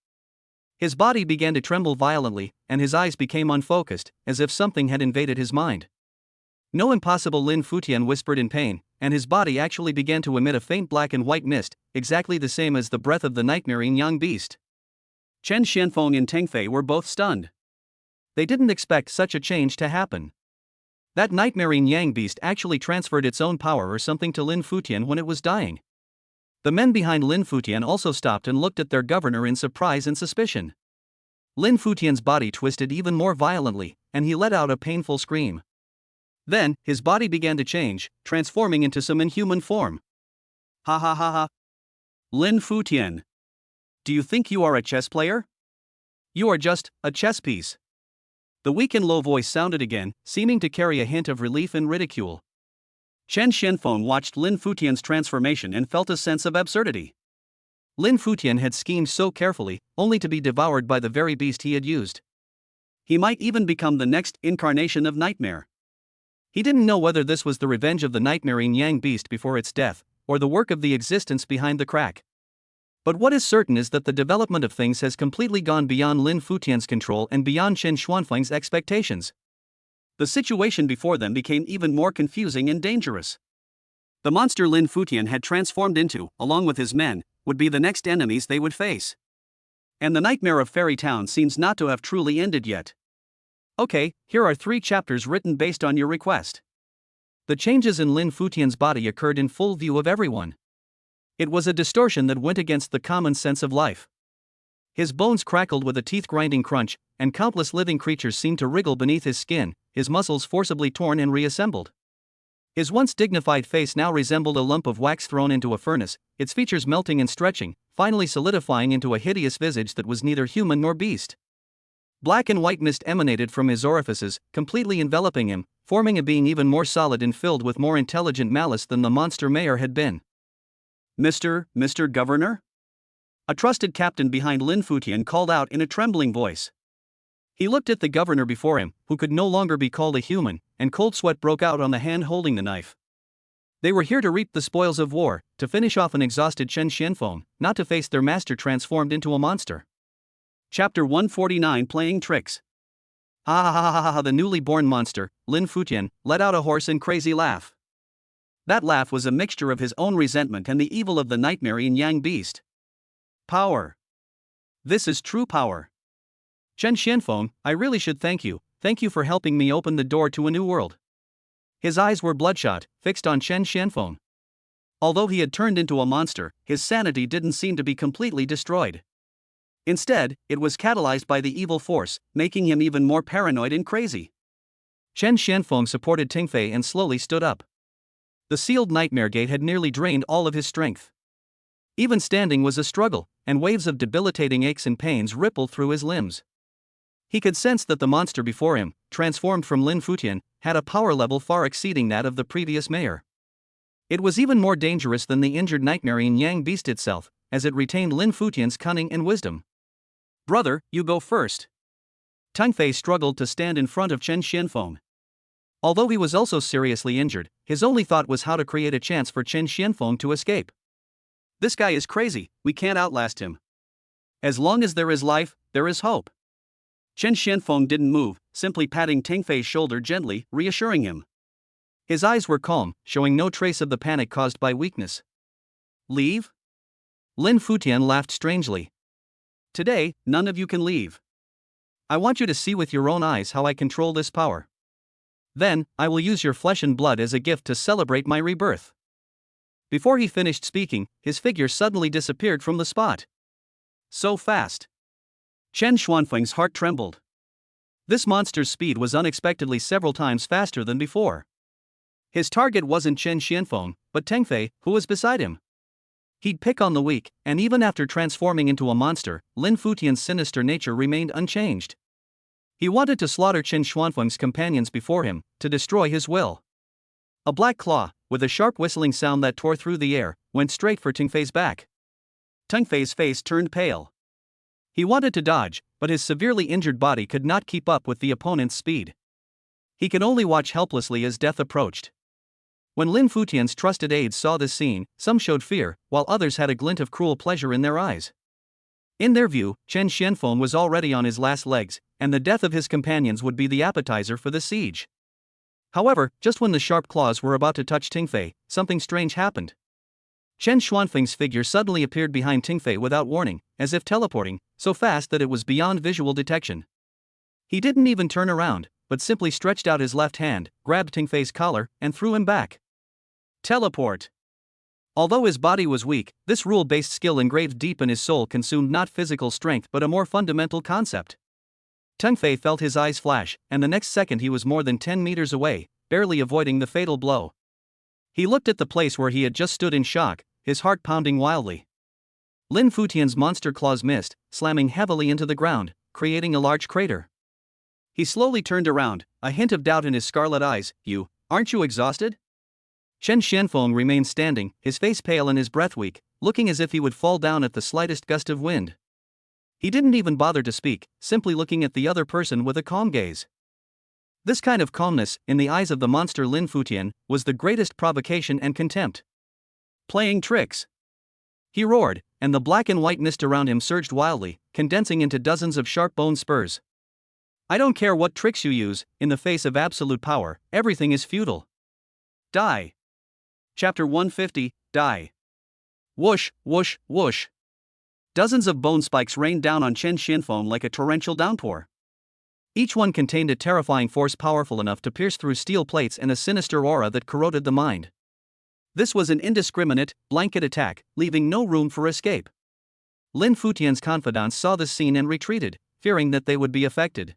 [SPEAKER 1] His body began to tremble violently, and his eyes became unfocused, as if something had invaded his mind. No, impossible, Lin Futian whispered in pain, and his body actually began to emit a faint black and white mist, exactly the same as the breath of the nightmare-ing Yang beast.
[SPEAKER 2] Chen Xianfeng and Teng Fei were both stunned.
[SPEAKER 1] They didn't expect such a change to happen. That nightmare-ing Yang beast actually transferred its own power or something to Lin Futian when it was dying. The men behind Lin Futian also stopped and looked at their governor in surprise and suspicion. Lin Futian's body twisted even more violently, and he let out a painful scream. Then, his body began to change, transforming into some inhuman form.
[SPEAKER 2] Ha ha ha ha. Lin Futian. Do you think you are a chess player?
[SPEAKER 1] You are just a chess piece.
[SPEAKER 2] The weak and low voice sounded again, seeming to carry a hint of relief and ridicule. Chen Xianfeng watched Lin Futian's transformation and felt a sense of absurdity.
[SPEAKER 1] Lin Futian had schemed so carefully, only to be devoured by the very beast he had used.
[SPEAKER 2] He might even become the next incarnation of nightmare.
[SPEAKER 1] He didn't know whether this was the revenge of the nightmare-ing Yang beast before its death, or the work of the existence behind the crack. But what is certain is that the development of things has completely gone beyond Lin Futian's control and beyond Chen Xuanfeng's expectations.
[SPEAKER 2] The situation before them became even more confusing and dangerous. The monster Lin Futian had transformed into, along with his men, would be the next enemies they would face. And the nightmare of Fairy Town seems not to have truly ended yet.
[SPEAKER 1] Okay, here are 3 chapters written based on your request. The changes in Lin Futian's body occurred in full view of everyone. It was a distortion that went against the common sense of life. His bones crackled with a teeth-grinding crunch, and countless living creatures seemed to wriggle beneath his skin, his muscles forcibly torn and reassembled. His once dignified face now resembled a lump of wax thrown into a furnace, its features melting and stretching, finally solidifying into a hideous visage that was neither human nor beast. Black and white mist emanated from his orifices, completely enveloping him, forming a being even more solid and filled with more intelligent malice than the monster mayor had been.
[SPEAKER 2] Mr. Governor? A trusted captain behind Lin Futian called out in a trembling voice.
[SPEAKER 1] He looked at the governor before him, who could no longer be called a human, and cold sweat broke out on the hand holding the knife. They were here to reap the spoils of war, to finish off an exhausted Chen Xianfeng, not to face their master transformed into a monster.
[SPEAKER 2] Chapter 149, Playing Tricks.
[SPEAKER 1] Ah, the newly born monster, Lin Futian, let out a hoarse and crazy laugh. That laugh was a mixture of his own resentment and the evil of the nightmare-ing Yang beast.
[SPEAKER 2] Power. This is true power.
[SPEAKER 1] Chen Xianfeng, I really should thank you for helping me open the door to a new world. His eyes were bloodshot, fixed on Chen Xianfeng. Although he had turned into a monster, his sanity didn't seem to be completely destroyed. Instead, it was catalyzed by the evil force, making him even more paranoid and crazy. Chen Xianfeng supported Teng Fei and slowly stood up. The sealed nightmare gate had nearly drained all of his strength. Even standing was a struggle, and waves of debilitating aches and pains rippled through his limbs. He could sense that the monster before him, transformed from Lin Futian, had a power level far exceeding that of the previous mayor. It was even more dangerous than the injured nightmare-ing Yang beast itself, as it retained Lin Futian's cunning and wisdom.
[SPEAKER 2] Brother, you go first.
[SPEAKER 1] Teng Fei struggled to stand in front of Chen Xianfeng. Although he was also seriously injured, his only thought was how to create a chance for Chen Xianfeng to escape.
[SPEAKER 2] This guy is crazy, we can't outlast him. As long as there is life, there is hope. Chen Xianfeng didn't move, simply patting Teng Fei's shoulder gently, reassuring him.
[SPEAKER 1] His eyes were calm, showing no trace of the panic caused by weakness.
[SPEAKER 2] Leave?
[SPEAKER 1] Lin Futian laughed strangely.
[SPEAKER 2] Today, none of you can leave.
[SPEAKER 1] I want you to see with your own eyes how I control this power. Then, I will use your flesh and blood as a gift to celebrate my rebirth. Before he finished speaking, his figure suddenly disappeared from the spot.
[SPEAKER 2] So fast. Chen Xuanfeng's heart trembled.
[SPEAKER 1] This monster's speed was unexpectedly several times faster than before. His target wasn't Chen Xianfeng, but Teng Fei, who was beside him.
[SPEAKER 2] He'd pick on the weak, and even after transforming into a monster, Lin Futian's sinister nature remained unchanged. He wanted to slaughter Qin Xuanfeng's companions before him, to destroy his will. A black claw, with a sharp whistling sound that tore through the air, went straight for Ting Fei's back. Ting Fei's face turned pale. He wanted to dodge, but his severely injured body could not keep up with the opponent's speed. He could only watch helplessly as death approached. When Lin Futian's trusted aides saw this scene, some showed fear, while others had a glint of cruel pleasure in their eyes. In their view, Chen Xianfeng was already on his last legs, and the death of his companions would be the appetizer for the siege. However, just when the sharp claws were about to touch Ting Fei, something strange happened. Chen Xuanfeng's figure suddenly appeared behind Ting Fei without warning, as if teleporting, so fast that it was beyond visual detection. He didn't even turn around, but simply stretched out his left hand, grabbed Ting Fei's collar, and threw him back. Teleport. Although his body was weak, this rule-based skill engraved deep in his soul consumed not physical strength but a more fundamental concept. Ting Fei felt his eyes flash, and the next second he was more than 10 meters away, barely avoiding the fatal blow. He looked at the place where he had just stood in shock, his heart pounding wildly. Lin Futian's monster claws missed, slamming heavily into the ground, creating a large crater. He slowly turned around, a hint of doubt in his scarlet eyes. Aren't you exhausted? Chen Xianfeng remained standing, his face pale and his breath weak, looking as if he would fall down at the slightest gust of wind. He didn't even bother to speak, simply looking at the other person with a calm gaze. This kind of calmness, in the eyes of the monster Lin Futian, was the greatest provocation and contempt. Playing tricks. He roared, and the black and white mist around him surged wildly, condensing into dozens of sharp bone spurs. I don't care what tricks you use, in the face of absolute power, everything is futile. Die. Chapter 150, Die. Whoosh, whoosh, whoosh. Dozens of bone spikes rained down on Chen Xianfeng like a torrential downpour. Each one contained a terrifying force powerful enough to pierce through steel plates and a sinister aura that corroded the mind. This was an indiscriminate, blanket attack, leaving no room for escape. Lin Futian's confidants saw this scene and retreated, fearing that they would be affected.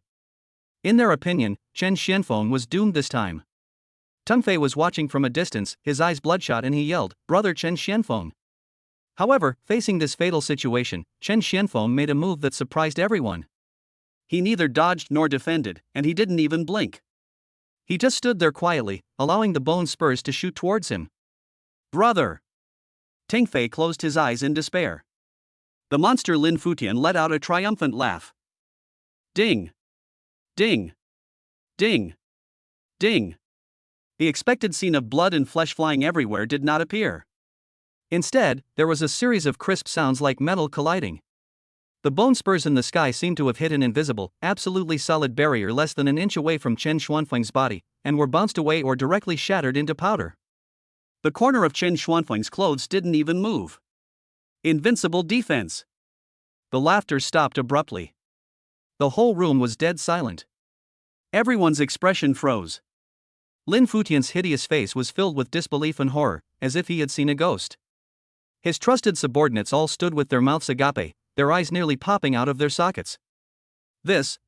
[SPEAKER 2] In their opinion, Chen Xianfeng was doomed this time. Ting Fei was watching from a distance, his eyes bloodshot, and he yelled, "Brother Chen Xianfeng!" However, facing this fatal situation, Chen Xianfeng made a move that surprised everyone. He neither dodged nor defended, and he didn't even blink. He just stood there quietly, allowing the bone spurs to shoot towards him. Brother! Ting Fei closed his eyes in despair. The monster Lin Futian let out a triumphant laugh. Ding! Ding! Ding! Ding! The expected scene of blood and flesh flying everywhere did not appear. Instead, there was a series of crisp sounds like metal colliding. The bone spurs in the sky seemed to have hit an invisible, absolutely solid barrier less than an inch away from Chen Xuanfeng's body, and were bounced away or directly shattered into powder. The corner of Chen Xuanfeng's clothes didn't even move. Invincible defense. The laughter stopped abruptly. The whole room was dead silent. Everyone's expression froze. Lin Futian's hideous face was filled with disbelief and horror, as if he had seen a ghost. His trusted subordinates all stood with their mouths agape, their eyes nearly popping out of their sockets.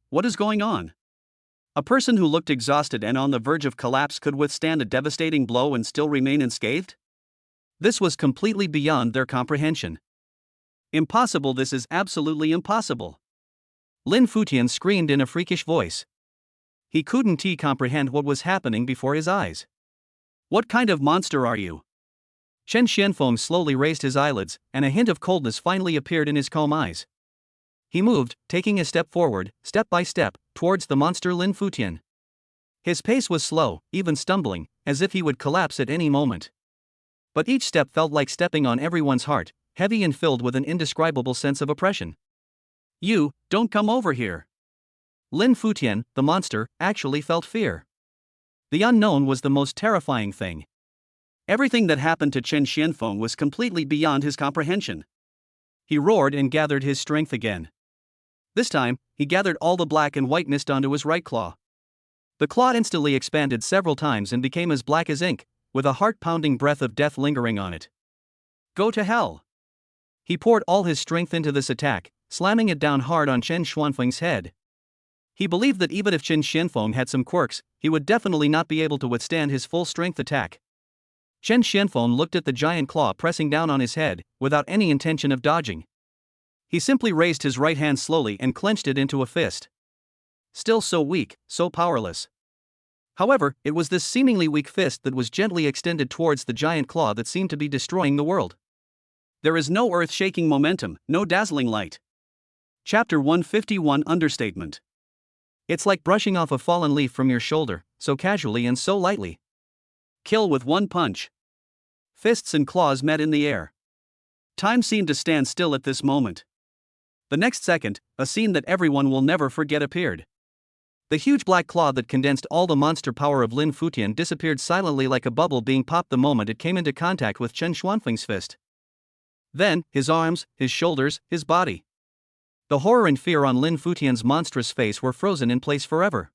[SPEAKER 2] What is going on? A person who looked exhausted and on the verge of collapse could withstand a devastating blow and still remain unscathed? This was completely beyond their comprehension. Impossible, this is absolutely impossible. Lin Futian screamed in a freakish voice. He couldn't comprehend what was happening before his eyes. What kind of monster are you? Chen Xianfeng slowly raised his eyelids, and a hint of coldness finally appeared in his calm eyes. He moved, taking a step forward, step by step, towards the monster Lin Futian. His pace was slow, even stumbling, as if he would collapse at any moment. But each step felt like stepping on everyone's heart, heavy and filled with an indescribable sense of oppression. You, don't come over here. Lin Futian, the monster, actually felt fear. The unknown was the most terrifying thing. Everything that happened to Chen Xianfeng was completely beyond his comprehension. He roared and gathered his strength again. This time, he gathered all the black and white mist onto his right claw. The claw instantly expanded several times and became as black as ink, with a heart-pounding breath of death lingering on it. Go to hell! He poured all his strength into this attack, slamming it down hard on Chen Xuanfeng's head. He believed that even if Chen Xianfeng had some quirks, he would definitely not be able to withstand his full-strength attack.
[SPEAKER 1] Chen Xianfeng looked at the giant claw pressing down on his head, without any intention of dodging. He simply raised his right hand slowly and clenched it into a fist. Still so weak, so powerless. However, it was this seemingly weak fist that was gently extended towards the giant claw that seemed to be destroying the world. There is no earth-shaking momentum, no dazzling light. Chapter 151 Understatement. It's like brushing off a fallen leaf from your shoulder, so casually and so lightly. Kill with one punch. Fists and claws met in the air. Time seemed to stand still at this moment. The next second, a scene that everyone will never forget appeared. The huge black claw that condensed all the monster power of Lin Futian disappeared silently like a bubble being popped the moment it came into contact with Chen Xuanfeng's fist. Then, his arms, his shoulders, his body. The horror and fear on Lin Futian's monstrous face were frozen in place forever.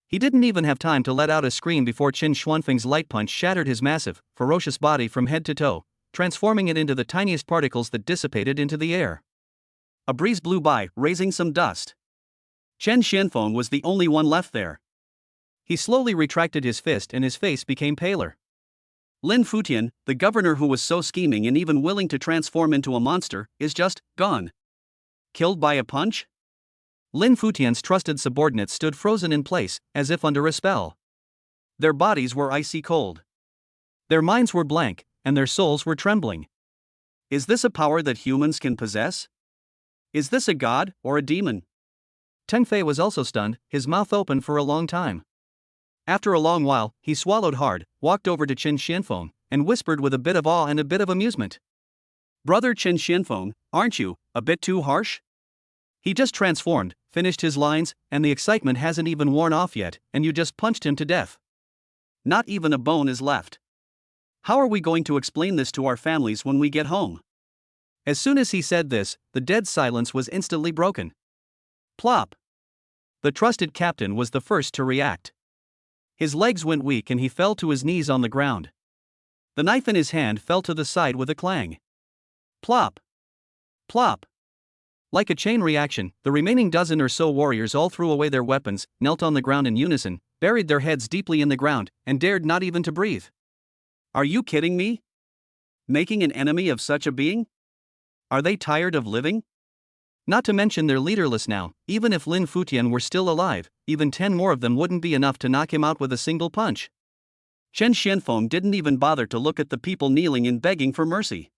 [SPEAKER 1] He didn't even have time to let out a scream before Chen Xuanfeng's light punch shattered his massive, ferocious body from head to toe, transforming it into the tiniest particles that dissipated into the air. A breeze blew by, raising some dust. Chen Xianfeng was the only one left there. He slowly retracted his fist and his face became paler. Lin Futian, the governor who was so scheming and even willing to transform into a monster, is just gone. Killed by a punch? Lin Futian's trusted subordinates stood frozen in place, as if under a spell. Their bodies were icy cold. Their minds were blank, and their souls were trembling. Is this a power that humans can possess? Is this a god, or a demon? Teng Fei was also stunned, his mouth open for a long time. After a long while, he swallowed hard, walked over to Chen Xianfeng, and whispered with a bit of awe and a bit of amusement. Brother Chen Xianfeng, aren't you a bit too harsh? He just transformed, finished his lines, and the excitement hasn't even worn off yet, and you just punched him to death. Not even a bone is left. How are we going to explain this to our families when we get home? As soon as he said this, the dead silence was instantly broken. Plop! The trusted captain was the first to react. His legs went weak and he fell to his knees on the ground. The knife in his hand fell to the side with a clang. Plop! Plop! Like a chain reaction, the remaining dozen or so warriors all threw away their weapons, knelt on the ground in unison, buried their heads deeply in the ground, and dared not even to breathe. Are you kidding me? Making an enemy of such a being? Are they tired of living? Not to mention they're leaderless now. Even if Lin Futian were still alive, even 10 more of them wouldn't be enough to knock him out with a single punch. Chen Xianfeng didn't even bother to look at the people kneeling and begging for mercy.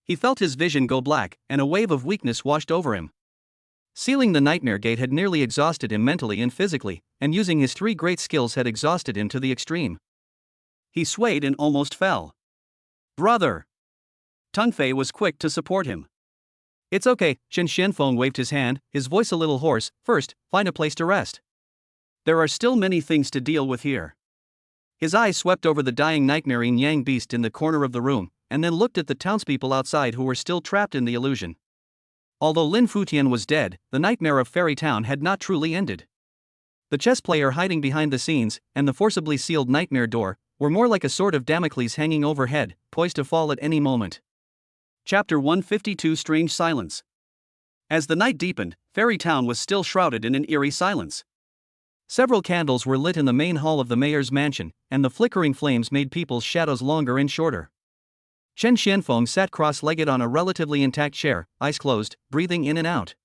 [SPEAKER 1] He felt his vision go black, and a wave of weakness washed over him. Sealing the Nightmare Gate had nearly exhausted him mentally and physically, and using his 3 great skills had exhausted him to the extreme. He swayed and almost fell. Brother! Teng Fei was quick to support him. It's okay, Chen Xianfeng waved his hand, his voice a little hoarse. First, find a place to rest. There are still many things to deal with here. His eyes swept over the dying nightmare yin yang beast in the corner of the room, and then looked at the townspeople outside who were still trapped in the illusion. Although Lin Futian was dead, the nightmare of Fairy Town had not truly ended. The chess player hiding behind the scenes, and the forcibly sealed nightmare door, were more like a sword of Damocles hanging overhead, poised to fall at any moment. Chapter 152 Strange Silence. As the night deepened, Fairy Town was still shrouded in an eerie silence. Several candles were lit in the main hall of the mayor's mansion, and the flickering flames made people's shadows longer and shorter. Chen Xianfeng sat cross-legged on a relatively intact chair, eyes closed, breathing in and out.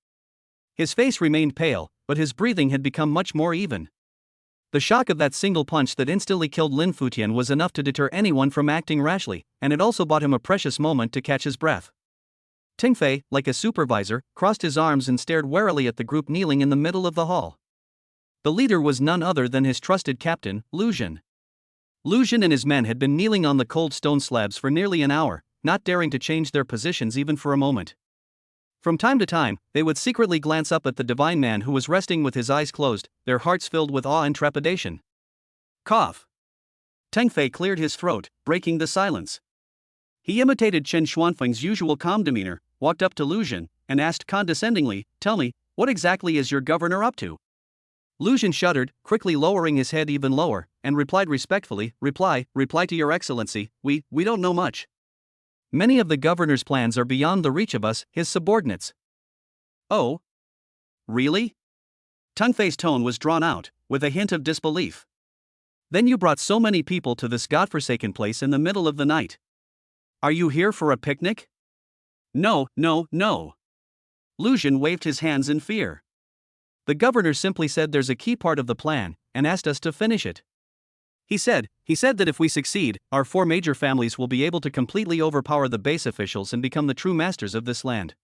[SPEAKER 1] His face remained pale, but his breathing had become much more even. The shock of that single punch that instantly killed Lin Futian was enough to deter anyone from acting rashly, and it also bought him a precious moment to catch his breath. Teng Fei, like a supervisor, crossed his arms and stared warily at the group kneeling in the middle of the hall. The leader was none other than his trusted captain, Lu Zhen. Lu Zhen and his men had been kneeling on the cold stone slabs for nearly an hour, not daring to change their positions even for a moment. From time to time, they would secretly glance up at the divine man who was resting with his eyes closed, their hearts filled with awe and trepidation. Cough. Teng Fei cleared his throat, breaking the silence. He imitated Chen Xuanfeng's usual calm demeanor, walked up to Lu Zhen, and asked condescendingly, "Tell me, what exactly is your governor up to?" Lu Zhen shuddered, quickly lowering his head even lower, and replied respectfully, Reply to your excellency, we don't know much. Many of the governor's plans are beyond the reach of us, his subordinates. Oh? Really? Teng Fei's tone was drawn out, with a hint of disbelief.
[SPEAKER 2] Then you brought so many people to this godforsaken place in the middle of the night. Are you here for a picnic? No, no, no. Lu Xun waved his hands in fear. The governor simply said there's a key part of the plan, and asked us to finish it. He said that if we succeed, our 4 major families will be able to completely overpower the base officials and become the true masters of this land.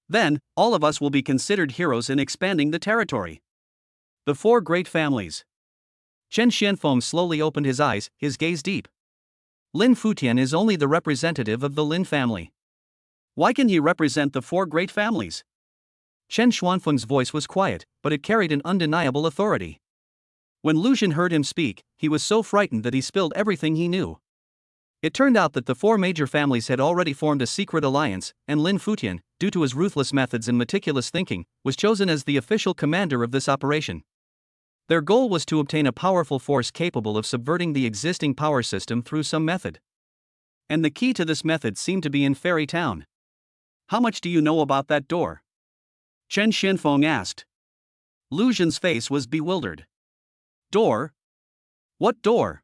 [SPEAKER 2] Then, all of us will be considered heroes in expanding the territory. The 4 great families. Chen Xianfeng slowly opened his eyes, his gaze deep. Lin Futian is only the representative of the Lin family. Why can he represent the 4 great families? Chen Xuanfeng's voice was quiet, but it carried an undeniable authority. When Lu Xun heard him speak, he was so frightened that he spilled everything he knew. It turned out that the 4 major families had already formed a secret alliance, and Lin Futian, due to his ruthless methods and meticulous thinking, was chosen as the official commander of this operation. Their goal was to obtain a powerful force capable of subverting the existing power system through some method. And the key to this method seemed to be in Fairy Town. How much do you know about that door? Chen Xianfeng asked. Lu Xun's face was bewildered. Door? What door?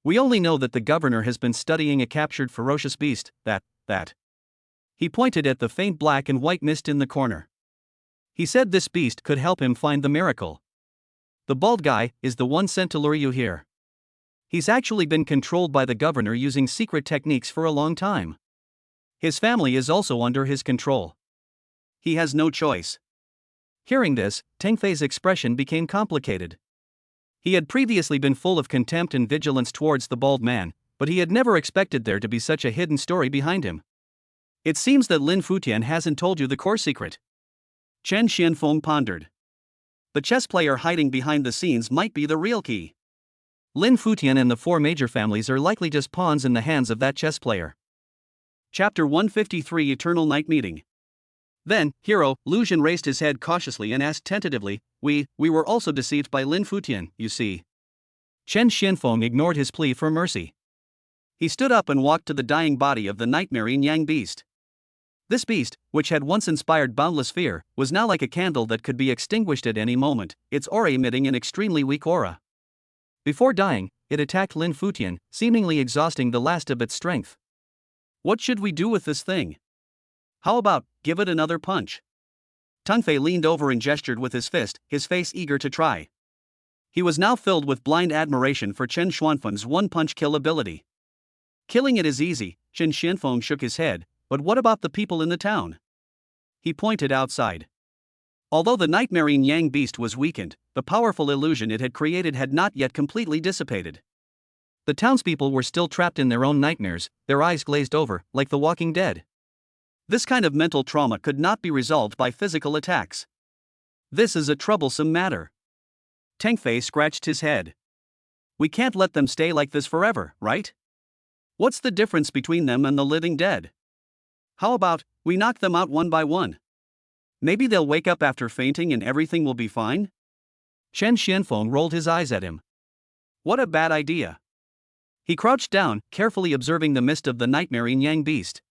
[SPEAKER 2] We only know that the governor has been studying a captured ferocious beast, that. He pointed at the faint black and white mist in the corner. He said this beast could help him find the miracle. The bald guy is the one sent to lure you here. He's actually been controlled by the governor using secret techniques for a long time. His family is also under his control. He has no choice. Hearing this, Teng Fei's expression became complicated. He had previously been full of contempt and vigilance towards the bald man, but he had never expected there to be such a hidden story behind him. It seems that Lin Futian hasn't told you the core secret. Chen Xianfeng pondered. The chess player hiding behind the scenes might be the real key. Lin Futian and the 4 major families are likely just pawns in the hands of that chess player. Chapter 153 Eternal Night Meeting. Then, hero, Lu Xun raised his head cautiously and asked tentatively, We were also deceived by Lin Futian, you see. Chen Xianfeng ignored his plea for mercy. He stood up and walked to the dying body of the nightmare-ing Yang beast. This beast, which had once inspired boundless fear, was now like a candle that could be extinguished at any moment, its aura emitting an extremely weak aura. Before dying, it attacked Lin Futian, seemingly exhausting the last of its strength. What should we do with this thing? How about, give it another punch? Teng Fei leaned over and gestured with his fist, his face eager to try. He was now filled with blind admiration for Chen Xuanfeng's one-punch kill ability. Killing it is easy, Chen Xianfeng shook his head, but what about the people in the town? He pointed outside. Although the nightmare-ing Yang beast was weakened, the powerful illusion it had created had not yet completely dissipated. The townspeople were still trapped in their own nightmares, their eyes glazed over, like the Walking Dead. This kind of mental trauma could not be resolved by physical attacks. This is a troublesome matter. Teng Fei scratched his head. We can't let them stay like this forever, right? What's the difference between them and the living dead? How about, we knock them out one by one? Maybe they'll wake up after fainting and everything will be fine? Chen Xianfeng rolled his eyes at him. What a bad idea. He crouched down, carefully observing the mist of the nightmare-ing Yang beast.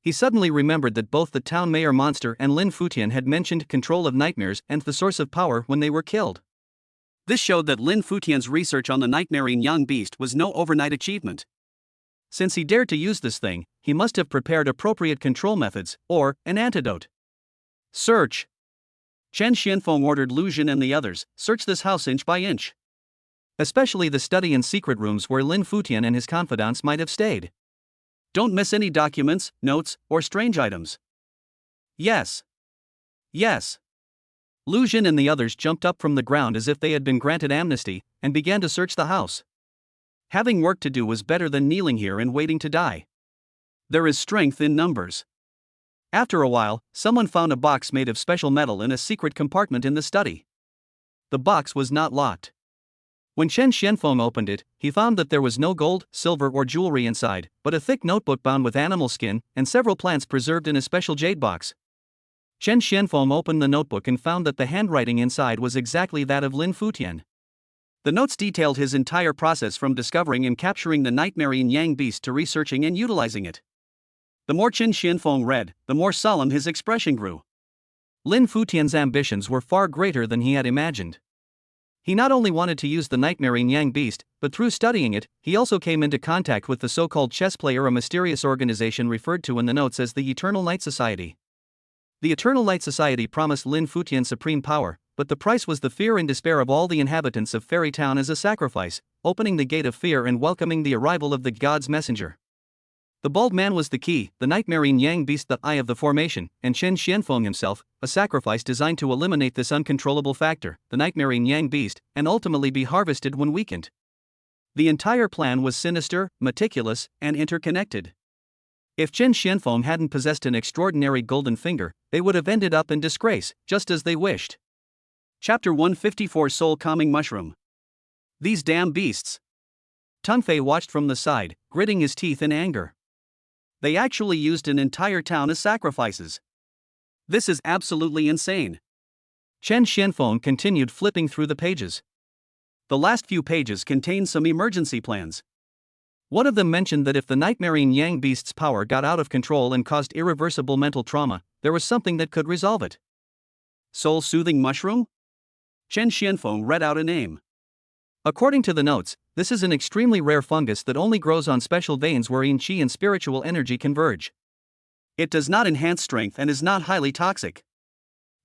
[SPEAKER 2] He suddenly remembered that both the town mayor monster and Lin Futian had mentioned control of nightmares and the source of power when they were killed. This showed that Lin Futian's research on the nightmare-ing Yang beast was no overnight achievement. Since he dared to use this thing, he must have prepared appropriate control methods, or an antidote. Search! Chen Xianfeng ordered Lu Xun and the others, search this house inch by inch. Especially the study and secret rooms where Lin Futian and his confidants might have stayed. Don't miss any documents, notes, or strange items. Yes. Yes. Lu Xun and the others jumped up from the ground as if they had been granted amnesty, and began to search the house. Having work to do was better than kneeling here and waiting to die. There is strength in numbers. After a while, someone found a box made of special metal in a secret compartment in the study. The box was not locked. When Chen Xianfeng opened it, he found that there was no gold, silver or jewelry inside, but a thick notebook bound with animal skin, and several plants preserved in a special jade box. Chen Xianfeng opened the notebook and found that the handwriting inside was exactly that of Lin Futian. The notes detailed his entire process from discovering and capturing the nightmare-ing Yang beast to researching and utilizing it. The more Chen Xianfeng read, the more solemn his expression grew. Lin Futian's ambitions were far greater than he had imagined.
[SPEAKER 1] He not only wanted to use the nightmare Yang beast, but through studying it, he also came into contact with the so-called chess player, a mysterious organization referred to in the notes as the Eternal Light Society. The Eternal Light Society promised Lin Futian supreme power, but the price was the fear and despair of all the inhabitants of Fairy Town as a sacrifice, opening the gate of fear and welcoming the arrival of the god's messenger. The bald man was the key, the nightmare Yang beast the eye of the formation, and Chen Xianfeng himself, a sacrifice designed to eliminate this uncontrollable factor, the nightmare Yang beast, and ultimately be harvested when weakened. The entire plan was sinister, meticulous, and interconnected. If Chen Xianfeng hadn't possessed an extraordinary golden finger, they would have ended up in disgrace, just as they wished. Chapter 154 Soul Calming Mushroom. These damn beasts. Teng Fei watched from the side, gritting his teeth in anger. They actually used an entire town as sacrifices. This is absolutely insane. Chen Xianfeng continued flipping through the pages. The last few pages contained some emergency plans. One of them mentioned that if the nightmare Yang beast's power got out of control and caused irreversible mental trauma, there was something that could resolve it. Soul-soothing mushroom? Chen Xianfeng read out a name. According to the notes, this is an extremely rare fungus that only grows on special veins wherein qi and spiritual energy converge. It does not enhance strength and is not highly toxic.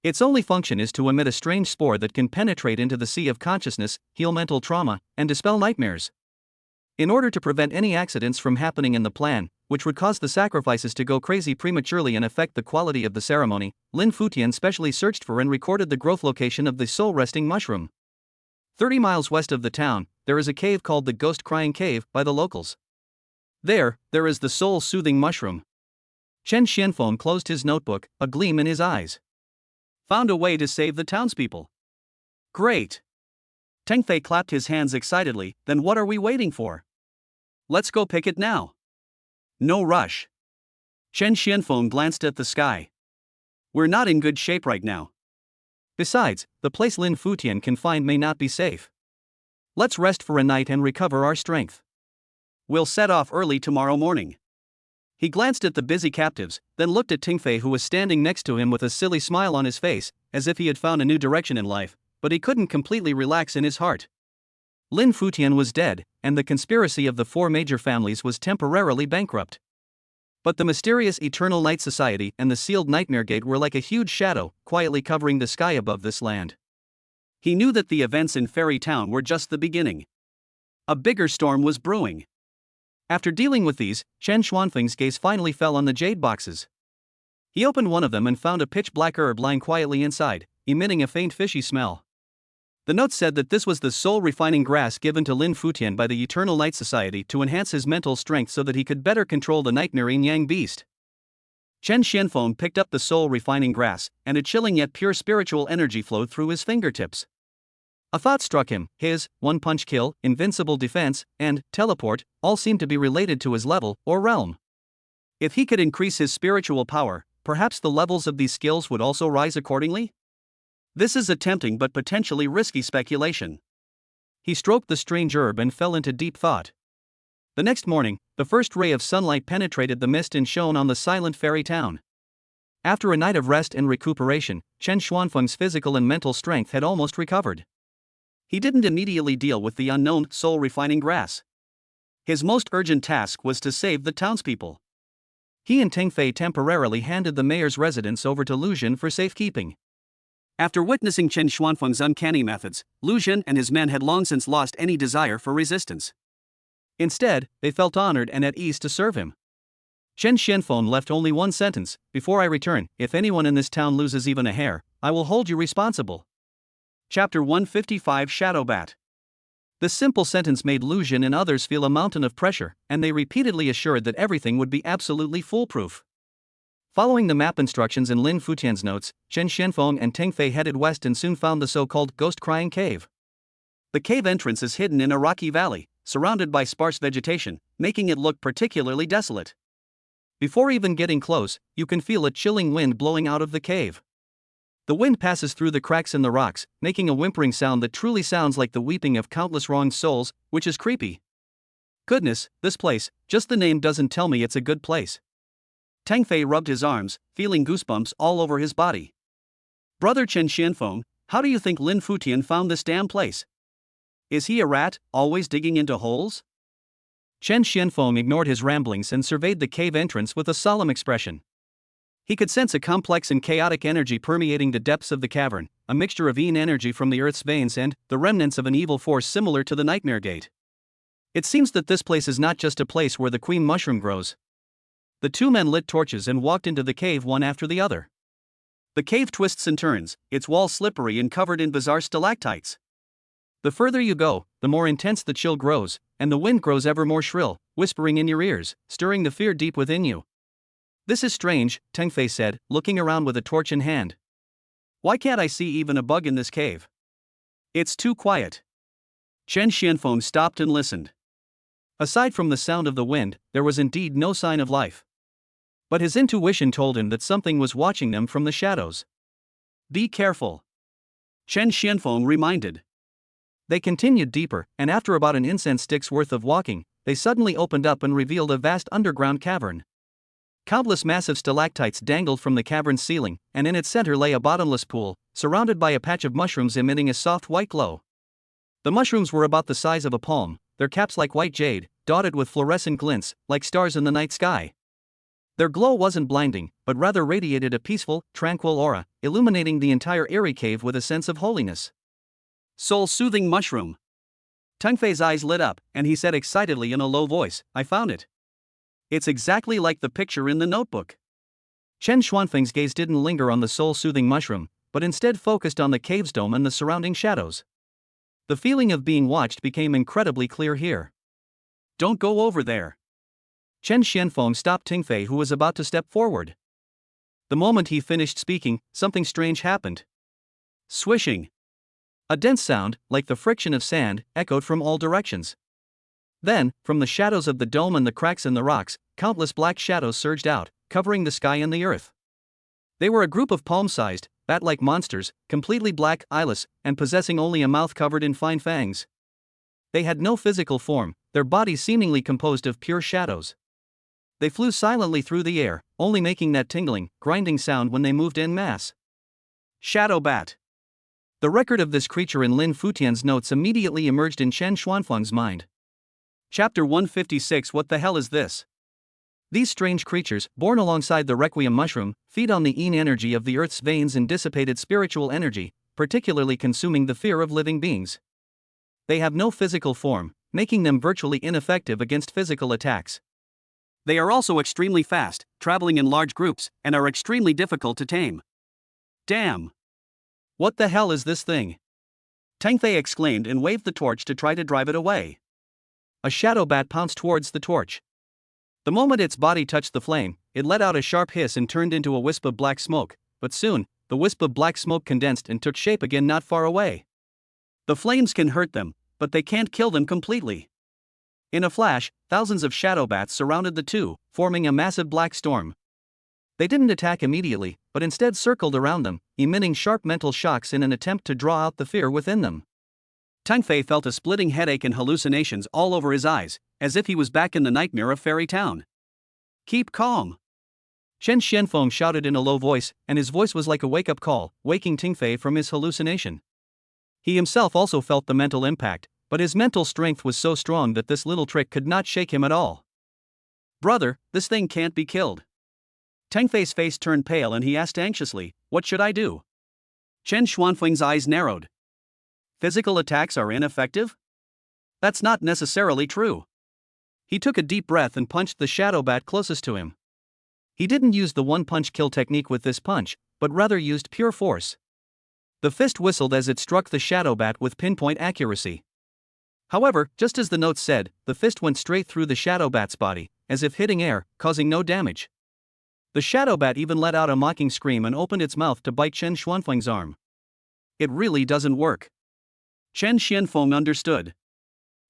[SPEAKER 1] Its only function is to emit a strange spore that can penetrate into the sea of consciousness, heal mental trauma, and dispel nightmares. In order to prevent any accidents from happening in the plan, which would cause the sacrifices to go crazy prematurely and affect the quality of the ceremony, Lin Futian specially searched for and recorded the growth location of the soul-resting mushroom. 30 miles west of the town, there is a cave called the Ghost Crying Cave by the locals. There is the soul-soothing mushroom. Chen Xianfeng closed his notebook, a gleam in his eyes. Found a way to save the townspeople. Great. Teng Fei clapped his hands excitedly. Then what are we waiting for? Let's go pick it now. No rush. Chen Xianfeng glanced at the sky. We're not in good shape right now. Besides, the place Lin Futian can find may not be safe. Let's rest for a night and recover our strength. We'll set off early tomorrow morning. He glanced at the busy captives, then looked at Teng Fei, who was standing next to him with a silly smile on his face, as if he had found a new direction in life, but he couldn't completely relax in his heart. Lin Futian was dead, and the conspiracy of the four major families was temporarily bankrupt. But the mysterious Eternal Light Society and the sealed Nightmare Gate were like a huge shadow, quietly covering the sky above this land. He knew that the events in Fairy Town were just the beginning. A bigger storm was brewing. After dealing with these, Chen Xuanfeng's gaze finally fell on the jade boxes. He opened one of them and found a pitch-black herb lying quietly inside, emitting a faint fishy smell. The note said that this was the soul-refining grass given to Lin Futian by the Eternal Light Society to enhance his mental strength so that he could better control the nightmare Yang beast. Chen Xianfeng picked up the soul-refining grass, and a chilling yet pure spiritual energy flowed through his fingertips. A thought struck him. His one-punch kill, invincible defense, and teleport all seemed to be related to his level or realm. If he could increase his spiritual power, perhaps the levels of these skills would also rise accordingly? This is a tempting but potentially risky speculation. He stroked the strange herb and fell into deep thought. The next morning, the first ray of sunlight penetrated the mist and shone on the silent fairy town. After a night of rest and recuperation, Chen Xuanfeng's physical and mental strength had almost recovered. He didn't immediately deal with the unknown soul-refining grass. His most urgent task was to save the townspeople. He and Teng Fei temporarily handed the mayor's residence over to Lu Xun for safekeeping. After witnessing Chen Xuanfeng's uncanny methods, Lu Xun and his men had long since lost any desire for resistance. Instead, they felt honored and at ease to serve him. Chen Xianfeng left only one sentence: "Before I return, if anyone in this town loses even a hair, I will hold you responsible." Chapter 155 Shadowbat. This simple sentence made Lu Xun and others feel a mountain of pressure, and they repeatedly assured that everything would be absolutely foolproof. Following the map instructions in Lin Futian's notes, Chen Xianfeng and Teng Fei headed west and soon found the so-called Ghost Crying Cave. The cave entrance is hidden in a rocky valley, surrounded by sparse vegetation, making it look particularly desolate. Before even getting close, you can feel a chilling wind blowing out of the cave. The wind passes through the cracks in the rocks, making a whimpering sound that truly sounds like the weeping of countless wronged souls, which is creepy. Goodness, this place, just the name doesn't tell me it's a good place. Teng Fei rubbed his arms, feeling goosebumps all over his body. Brother Chen Xianfeng,
[SPEAKER 2] How do you think Lin Futian found this damn place? Is he a rat, always digging into holes?
[SPEAKER 1] Chen Xianfeng ignored his ramblings and surveyed the cave entrance with a solemn expression. He could sense a complex and chaotic energy permeating the depths of the cavern, a mixture of yin energy from the earth's veins and the remnants of an evil force similar to the Nightmare Gate. It seems that this place is not just a place where the queen mushroom grows. The two men lit torches and walked into the cave one after the other. The cave twists and turns, its walls slippery and covered in bizarre stalactites. The further you go, the more intense the chill grows, and the wind grows ever more shrill, whispering in your ears, stirring the fear deep within you. This is strange, Teng Fei said, looking around with a torch in hand. Why can't I see even a bug in this cave? It's too quiet. Chen Xianfeng stopped and listened. Aside from the sound of the wind, there was indeed no sign of life. But his intuition told him that something was watching them from the shadows. Be careful, Chen Xianfeng reminded. They continued deeper, and after about an incense stick's worth of walking, they suddenly opened up and revealed a vast underground cavern. Countless massive stalactites dangled from the cavern's ceiling, and in its center lay a bottomless pool, surrounded by a patch of mushrooms emitting a soft white glow. The mushrooms were about the size of a palm, their caps like white jade, dotted with fluorescent glints, like stars in the night sky. Their glow wasn't blinding, but rather radiated a peaceful, tranquil aura, illuminating the entire airy cave with a sense of holiness. Soul-soothing mushroom. Teng Fei's eyes lit up, and he said excitedly in a low voice, I found it. It's exactly like the picture in the notebook. Chen Xuanfeng's gaze didn't linger on the soul-soothing mushroom, but instead focused on the cave's dome and the surrounding shadows. The feeling of being watched became incredibly clear here. Don't go over there. Chen Xianfeng stopped Teng Fei, who was about to step forward. The moment he finished speaking, something strange happened. Swishing. A dense sound, like the friction of sand, echoed from all directions. Then, from the shadows of the dome and the cracks in the rocks, countless black shadows surged out, covering the sky and the earth. They were a group of palm-sized, bat-like monsters, completely black, eyeless, and possessing only a mouth covered in fine fangs. They had no physical form, their bodies seemingly composed of pure shadows. They flew silently through the air, only making that tingling, grinding sound when they moved en masse. Shadow bat. The record of this creature in Lin Futian's notes immediately emerged in Chen Xuanfeng's mind. Chapter 156. What the hell is this? These strange creatures, born alongside the Requiem mushroom, feed on the yin energy of the earth's veins and dissipated spiritual energy, particularly consuming the fear of living beings. They have no physical form, making them virtually ineffective against physical attacks. They are also extremely fast, traveling in large groups, and are extremely difficult to tame. Damn! What the hell is this thing? Teng Fei exclaimed and waved the torch to try to drive it away. A shadow bat pounced towards the torch. The moment its body touched the flame, it let out a sharp hiss and turned into a wisp of black smoke, but soon, the wisp of black smoke condensed and took shape again not far away. The flames can hurt them, but they can't kill them completely. In a flash, thousands of shadow bats surrounded the two, forming a massive black storm. They didn't attack immediately, but instead circled around them, emitting sharp mental shocks in an attempt to draw out the fear within them. Teng Fei felt a splitting headache and hallucinations all over his eyes, as if he was back in the nightmare of Fairy Town. Keep calm, Chen Xianfeng shouted in a low voice, and his voice was like a wake-up call, waking Teng Fei from his hallucination. He himself also felt the mental impact, but his mental strength was so strong that this little trick could not shake him at all. Brother, this thing can't be killed. Teng Fei's face turned pale and he asked anxiously, what should I do? Chen Xuanfeng's eyes narrowed. Physical attacks are ineffective? That's not necessarily true. He took a deep breath and punched the shadow bat closest to him. He didn't use the one-punch kill technique with this punch, but rather used pure force. The fist whistled as it struck the shadow bat with pinpoint accuracy. However, just as the notes said, the fist went straight through the shadow bat's body, as if hitting air, causing no damage. The shadow bat even let out a mocking scream and opened its mouth to bite Chen Xuanfeng's arm. It really doesn't work. Chen Xianfeng understood.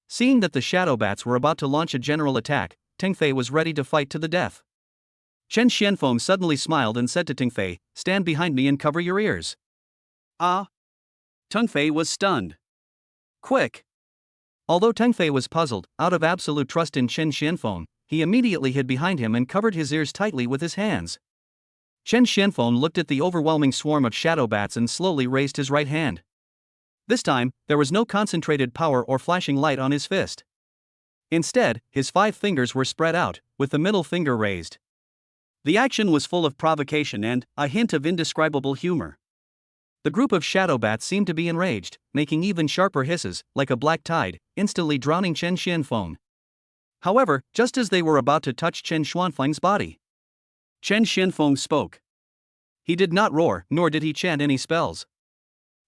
[SPEAKER 1] Seeing that the shadow bats were about to launch a general attack, Teng Fei was ready to fight to the death. Chen Xianfeng suddenly smiled and said to Teng Fei, "Stand behind me and cover your ears." Ah! Teng Fei was stunned. Quick! Although Teng Fei was puzzled, out of absolute trust in Chen Xianfeng, he immediately hid behind him and covered his ears tightly with his hands. Chen Xianfeng looked at the overwhelming swarm of shadow bats and slowly raised his right hand. This time, there was no concentrated power or flashing light on his fist. Instead, his 5 fingers were spread out, with the middle finger raised. The action was full of provocation and a hint of indescribable humor. The group of shadow bats seemed to be enraged, making even sharper hisses, like a black tide, instantly drowning Chen Xianfeng. However, just as they were about to touch Chen Xuanfeng's body, Chen Xianfeng spoke. He did not roar, nor did he chant any spells.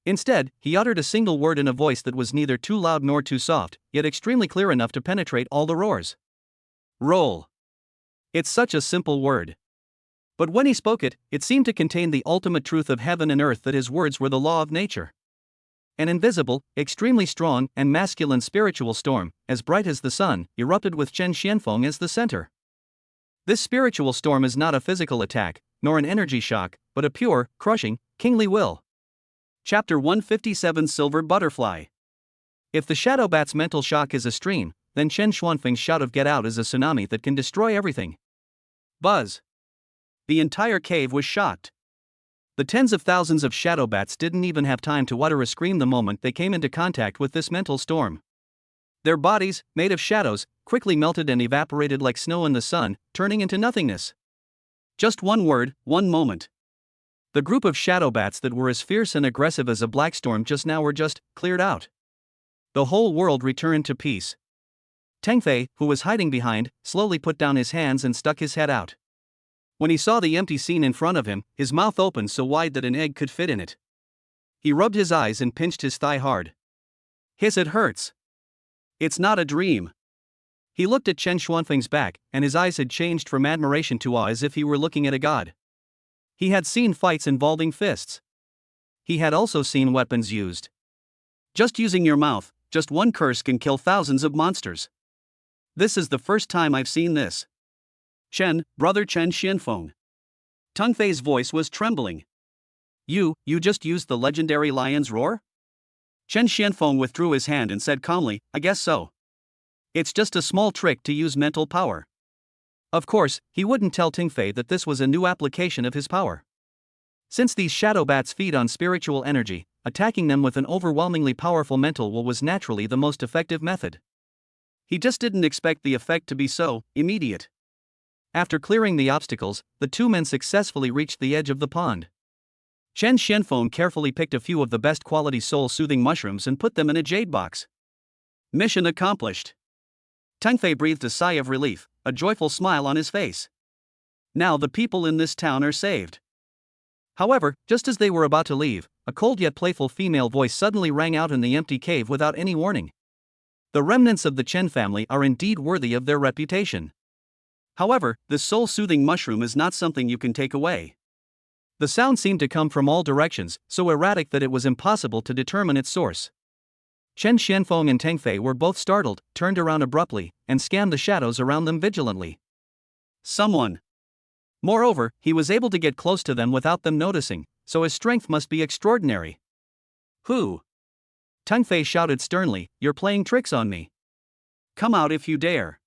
[SPEAKER 1] Instead, he uttered a single word in a voice that was neither too loud nor too soft, yet extremely clear enough to penetrate all the roars. Roll. It's such a simple word. But when he spoke it, it seemed to contain the ultimate truth of heaven and earth, that his words were the law of nature. An invisible, extremely strong, and masculine spiritual storm, as bright as the sun, erupted with Chen Xianfeng as the center. This spiritual storm is not a physical attack, nor an energy shock, but a pure, crushing, kingly will. Chapter 157 Silver Butterfly. If the shadow bat's mental shock is a stream, then Chen Xuanfeng's shout of "get out" is a tsunami that can destroy everything. Buzz. The entire cave was shocked. The tens of thousands of shadow bats didn't even have time to utter a scream the moment they came into contact with this mental storm. Their bodies, made of shadows, quickly melted and evaporated like snow in the sun, turning into nothingness. Just one word, one moment. The group of shadow bats that were as fierce and aggressive as a black storm just now were just cleared out. The whole world returned to peace. Tang Fei, who was hiding behind, slowly put down his hands and stuck his head out. When he saw the empty scene in front of him, his mouth opened so wide that an egg could fit in it. He rubbed his eyes and pinched his thigh hard. Hiss, it hurts. It's not a dream. He looked at Chen Xuanfeng's back, and his eyes had changed from admiration to awe, as if he were looking at a god. He had seen fights involving fists. He had also seen weapons used. Just using your mouth, just one curse can kill thousands of monsters. This is the first time I've seen this. Chen, brother Chen Xianfeng. Tang Fei's voice was trembling. You just used the legendary lion's roar? Chen Xianfeng withdrew his hand and said calmly, I guess so. It's just a small trick to use mental power. Of course, he wouldn't tell Tang Fei that this was a new application of his power. Since these shadow bats feed on spiritual energy, attacking them with an overwhelmingly powerful mental will was naturally the most effective method. He just didn't expect the effect to be so immediate. After clearing the obstacles, the two men successfully reached the edge of the pond. Chen Xianfeng carefully picked a few of the best quality soul-soothing mushrooms and put them in a jade box. Mission accomplished. Tang Fei breathed a sigh of relief, a joyful smile on his face. Now the people in this town are saved. However, just as they were about to leave, a cold yet playful female voice suddenly rang out in the empty cave without any warning. The remnants of the Chen family are indeed worthy of their reputation. However, this soul-soothing mushroom is not something you can take away. The sound seemed to come from all directions, so erratic that it was impossible to determine its source. Chen Xianfeng and Tang Fei were both startled, turned around abruptly, and scanned the shadows around them vigilantly. Someone. Moreover, he was able to get close to them without them noticing, so his strength must be extraordinary. Who? Tang Fei shouted sternly, You're playing tricks on me. Come out if you dare.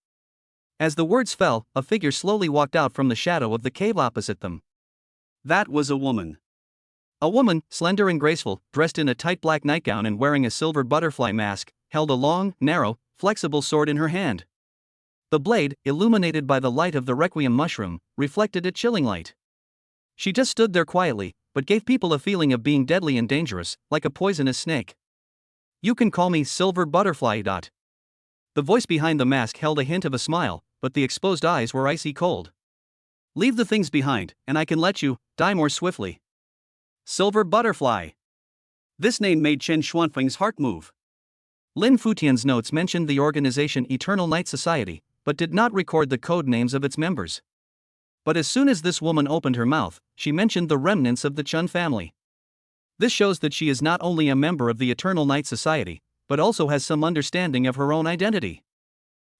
[SPEAKER 1] As the words fell, a figure slowly walked out from the shadow of the cave opposite them. That was a woman. A woman, slender and graceful, dressed in a tight black nightgown and wearing a silver butterfly mask, held a long, narrow, flexible sword in her hand. The blade, illuminated by the light of the requiem mushroom, reflected a chilling light. She just stood there quietly, but gave people a feeling of being deadly and dangerous, like a poisonous snake. You can call me Silver Butterfly. The voice behind the mask held a hint of a smile, but the exposed eyes were icy cold. Leave the things behind, and I can let you die more swiftly. Silver Butterfly. This name made Chen Xuanfeng's heart move. Lin Futian's notes mentioned the organization Eternal Night Society, but did not record the code names of its members. But as soon as this woman opened her mouth, she mentioned the remnants of the Chen family. This shows that she is not only a member of the Eternal Night Society, but also has some understanding of her own identity.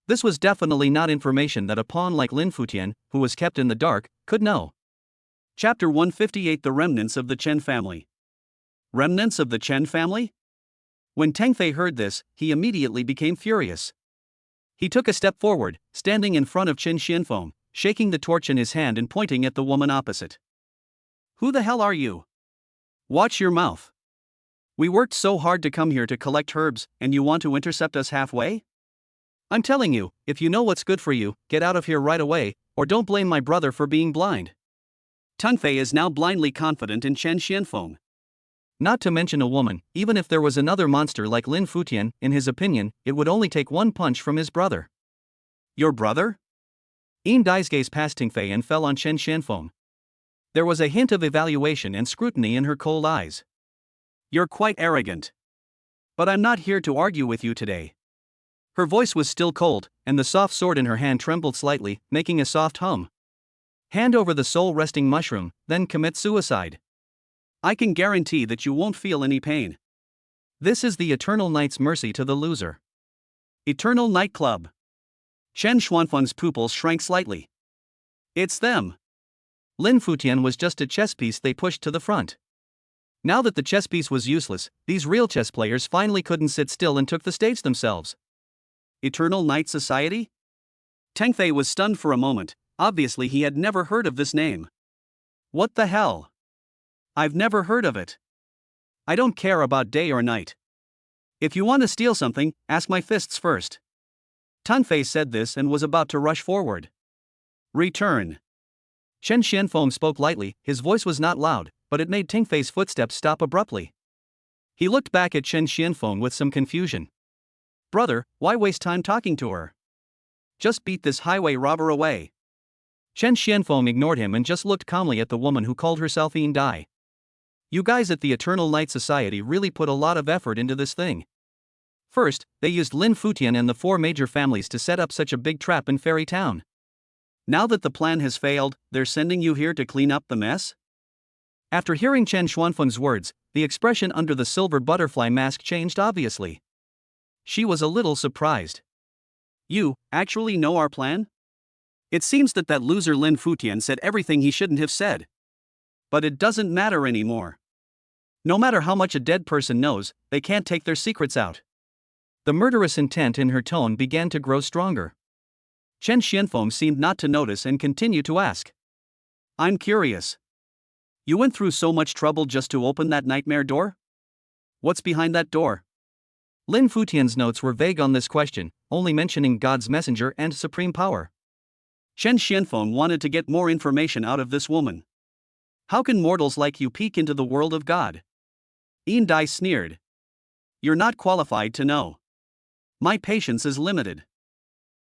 [SPEAKER 1] This was definitely not information that a pawn like Lin Futian, who was kept in the dark, could know. Chapter 158 The Remnants of the Chen Family. Remnants of the Chen family? When Tang Fei heard this, he immediately became furious. He took a step forward, standing in front of Chen Xianfeng, shaking the torch in his hand and pointing at the woman opposite.
[SPEAKER 2] Who the hell are you? Watch your mouth. We worked so hard to come here to collect herbs, and you want to intercept us halfway? I'm telling you, if you know what's good for you, get out of here right away, or don't blame my brother for being blind. Teng Fei is now blindly confident in Chen Xianfeng.
[SPEAKER 1] Not to mention a woman, even if there was another monster like Lin Futian, in his opinion, it would only take one punch from his brother.
[SPEAKER 2] Your brother?
[SPEAKER 1] Yin Dai's gaze passed Teng Fei and fell on Chen Xianfeng. There was a hint of evaluation and scrutiny in her cold eyes.
[SPEAKER 2] You're quite arrogant. But I'm not here to argue with you today. Her voice was still cold, and the soft sword in her hand trembled slightly, making a soft hum.
[SPEAKER 1] Hand over the soul-resting mushroom, then commit suicide.
[SPEAKER 2] I can guarantee that you won't feel any pain.
[SPEAKER 1] This is the Eternal Night's mercy to the loser.
[SPEAKER 2] Eternal Night Club. Chen Xuanfeng's pupils shrank slightly. It's them.
[SPEAKER 1] Lin Futian was just a chess piece they pushed to the front. Now that the chess piece was useless, these real chess players finally couldn't sit still and took the stage themselves.
[SPEAKER 2] Eternal Night Society? Teng Fei was stunned for a moment. Obviously he had never heard of this name. What the hell? I've never heard of it. I don't care about day or night. If you want to steal something, ask my fists first. Teng Fei said this and was about to rush forward. Return.
[SPEAKER 1] Chen Xianfeng spoke lightly, his voice was not loud, but it made Teng Fei's footsteps stop abruptly. He looked back at Chen Xianfeng with some confusion. Brother, why waste time talking to her? Just beat this highway robber away. Chen Xianfeng ignored him and just looked calmly at the woman who called herself Yin Dai. You guys at the Eternal Night Society really put a lot of effort into this thing. First, they used Lin Futian and the 4 major families to set up such a big trap in Fairy Town.
[SPEAKER 2] Now that the plan has failed, they're sending you here to clean up the mess?
[SPEAKER 1] After hearing Chen Xuanfeng's words, the expression under the silver butterfly mask changed obviously. She was a little surprised.
[SPEAKER 2] You actually know our plan? It seems that loser Lin Futian said everything he shouldn't have said. But it doesn't matter anymore.
[SPEAKER 1] No matter how much a dead person knows, they can't take their secrets out. The murderous intent in her tone began to grow stronger. Chen Xianfeng seemed not to notice and continued to ask.
[SPEAKER 2] I'm curious. You went through so much trouble just to open that nightmare door? What's behind that door?
[SPEAKER 1] Lin Futian's notes were vague on this question, only mentioning God's messenger and supreme power.
[SPEAKER 2] Chen Xianfeng wanted to get more information out of this woman. How can mortals like you peek into the world of God? Yin Dai sneered. You're not qualified to know. My patience is limited.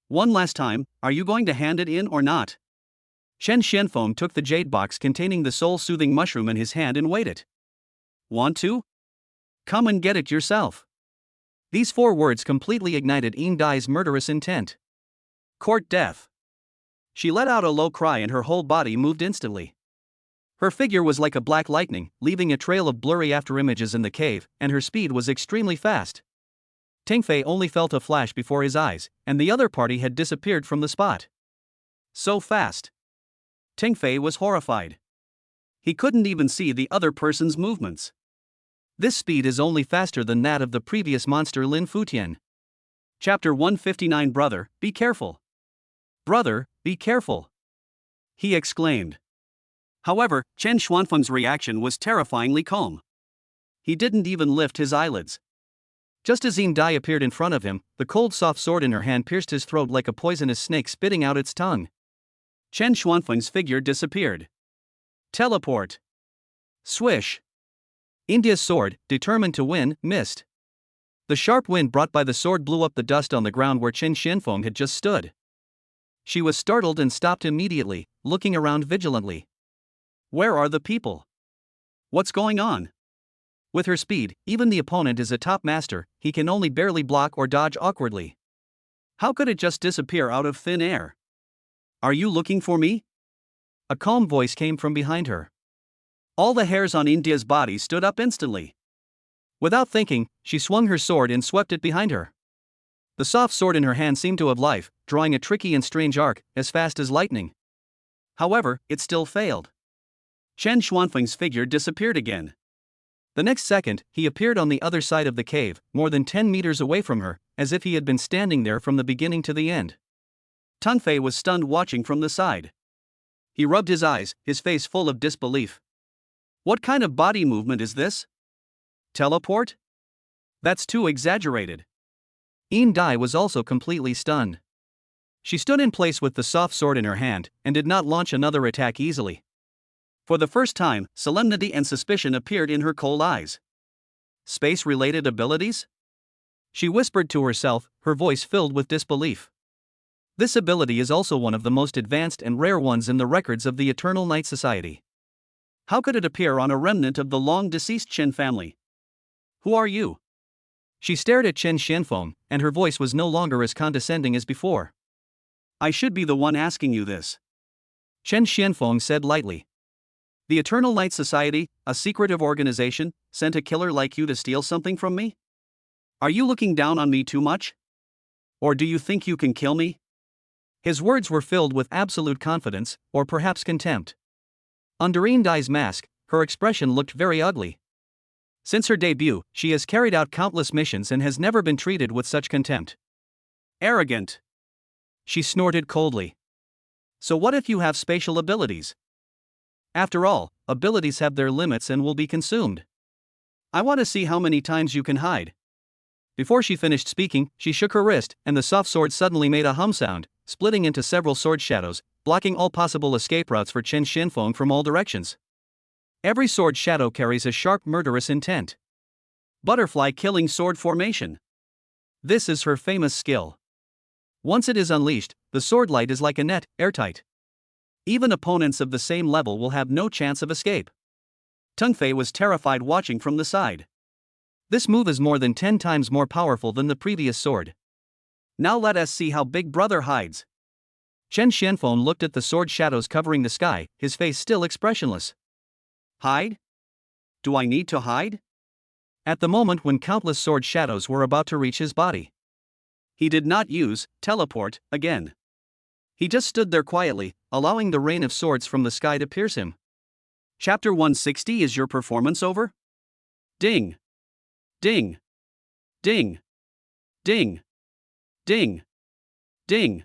[SPEAKER 2] One last time, are you going to hand it in or not?
[SPEAKER 1] Chen Xianfeng took the jade box containing the soul-soothing mushroom in his hand and weighed it.
[SPEAKER 2] Want to? Come and get it yourself.
[SPEAKER 1] These 4 words completely ignited Yin Dai's murderous intent.
[SPEAKER 2] Court death. She let out a low cry and her whole body moved instantly.
[SPEAKER 1] Her figure was like a black lightning, leaving a trail of blurry afterimages in the cave, and her speed was extremely fast. Teng Fei only felt a flash before his eyes, and the other party had disappeared from the spot.
[SPEAKER 2] So fast. Teng Fei was horrified. He couldn't even see the other person's movements.
[SPEAKER 1] This speed is only faster than that of the previous monster Lin Futian.
[SPEAKER 2] Chapter 159 Brother, be careful.
[SPEAKER 1] Brother, be careful.
[SPEAKER 2] He exclaimed. However, Chen Xuanfeng's reaction was terrifyingly calm. He didn't even lift his eyelids.
[SPEAKER 1] Just as Yin Dai appeared in front of him, the cold soft sword in her hand pierced his throat like a poisonous snake spitting out its tongue.
[SPEAKER 2] Chen Xuanfeng's figure disappeared. Teleport. Swish.
[SPEAKER 1] India's sword, determined to win, missed. The sharp wind brought by the sword blew up the dust on the ground where Chen Xianfeng had just stood. She was startled and stopped immediately, looking around vigilantly.
[SPEAKER 2] Where are the people? What's going on?
[SPEAKER 1] With her speed, even the opponent is a top master, he can only barely block or dodge awkwardly.
[SPEAKER 2] How could it just disappear out of thin air? Are you looking for me?
[SPEAKER 1] A calm voice came from behind her.
[SPEAKER 2] All the hairs on India's body stood up instantly.
[SPEAKER 1] Without thinking, she swung her sword and swept it behind her. The soft sword in her hand seemed to have life, drawing a tricky and strange arc, as fast as lightning.
[SPEAKER 2] However, it still failed. Chen Xuanfeng's figure disappeared again.
[SPEAKER 1] The next second, he appeared on the other side of the cave, more than 10 meters away from her, as if he had been standing there from the beginning to the end.
[SPEAKER 2] Teng Fei was stunned watching from the side. He rubbed his eyes, his face full of disbelief. What kind of body movement is this? Teleport? That's too exaggerated.
[SPEAKER 1] Dai was also completely stunned. She stood in place with the soft sword in her hand and did not launch another attack easily.
[SPEAKER 2] For the first time, solemnity and suspicion appeared in her cold eyes. Space-related abilities?
[SPEAKER 1] She whispered to herself, her voice filled with disbelief. This ability is also one of the most advanced and rare ones in the records of the Eternal Night Society.
[SPEAKER 2] How could it appear on a remnant of the long-deceased Chen family? Who are you?
[SPEAKER 1] She stared at Chen Xianfeng, and her voice was no longer as condescending as before.
[SPEAKER 2] I should be the one asking you this.
[SPEAKER 1] Chen Xianfeng said lightly.
[SPEAKER 2] The Eternal Night Society, a secretive organization, sent a killer like you to steal something from me? Are you looking down on me too much? Or do you think you can kill me?
[SPEAKER 1] His words were filled with absolute confidence, or perhaps contempt. Under Dai's mask, her expression looked very ugly. Since her debut, she has carried out countless missions and has never been treated with such contempt.
[SPEAKER 2] Arrogant.
[SPEAKER 1] She snorted coldly.
[SPEAKER 2] So what if you have spatial abilities?
[SPEAKER 1] After all, abilities have their limits and will be consumed.
[SPEAKER 2] I want to see how many times you can hide.
[SPEAKER 1] Before she finished speaking, she shook her wrist, and the soft sword suddenly made a hum sound, splitting into several sword shadows, blocking all possible escape routes for Chen Xianfeng from all directions. Every sword shadow carries a sharp murderous intent.
[SPEAKER 2] Butterfly killing sword formation.
[SPEAKER 1] This is her famous skill. Once it is unleashed, the sword light is like a net, airtight.
[SPEAKER 2] Even opponents of the same level will have no chance of escape. Teng Fei was terrified watching from the side.
[SPEAKER 1] This move is more than 10 times more powerful than the previous sword.
[SPEAKER 2] Now let us see how Big Brother hides.
[SPEAKER 1] Chen Xianfeng looked at the sword shadows covering the sky, his face still expressionless.
[SPEAKER 2] Hide? Do I need to hide?
[SPEAKER 1] At the moment when countless sword shadows were about to reach his body,
[SPEAKER 2] he did not use teleport again. He just stood there quietly, allowing the rain of swords from the sky to pierce him. Chapter 160. Is your performance over? Ding. Ding. Ding. Ding. Ding. Ding.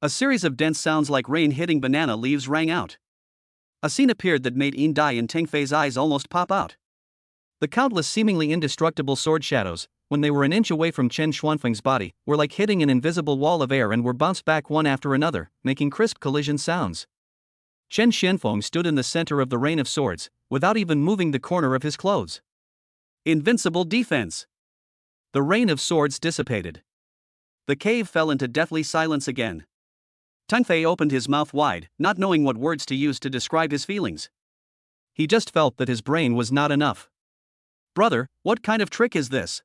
[SPEAKER 2] A series of dense sounds like rain hitting banana leaves rang out. A scene appeared that made Dai and Teng Fei's eyes almost pop out.
[SPEAKER 1] The countless seemingly indestructible sword shadows, when they were an inch away from Chen Xuanfeng's body, were like hitting an invisible wall of air and were bounced back one after another, making crisp collision sounds. Chen Xianfeng stood in the center of the rain of swords, without even moving the corner of his clothes.
[SPEAKER 2] Invincible defense. The rain of swords dissipated. The cave fell into deathly silence again. Teng Fei opened his mouth wide, not knowing what words to use to describe his feelings.
[SPEAKER 1] He just felt that his brain was not enough.
[SPEAKER 2] Brother, what kind of trick is this?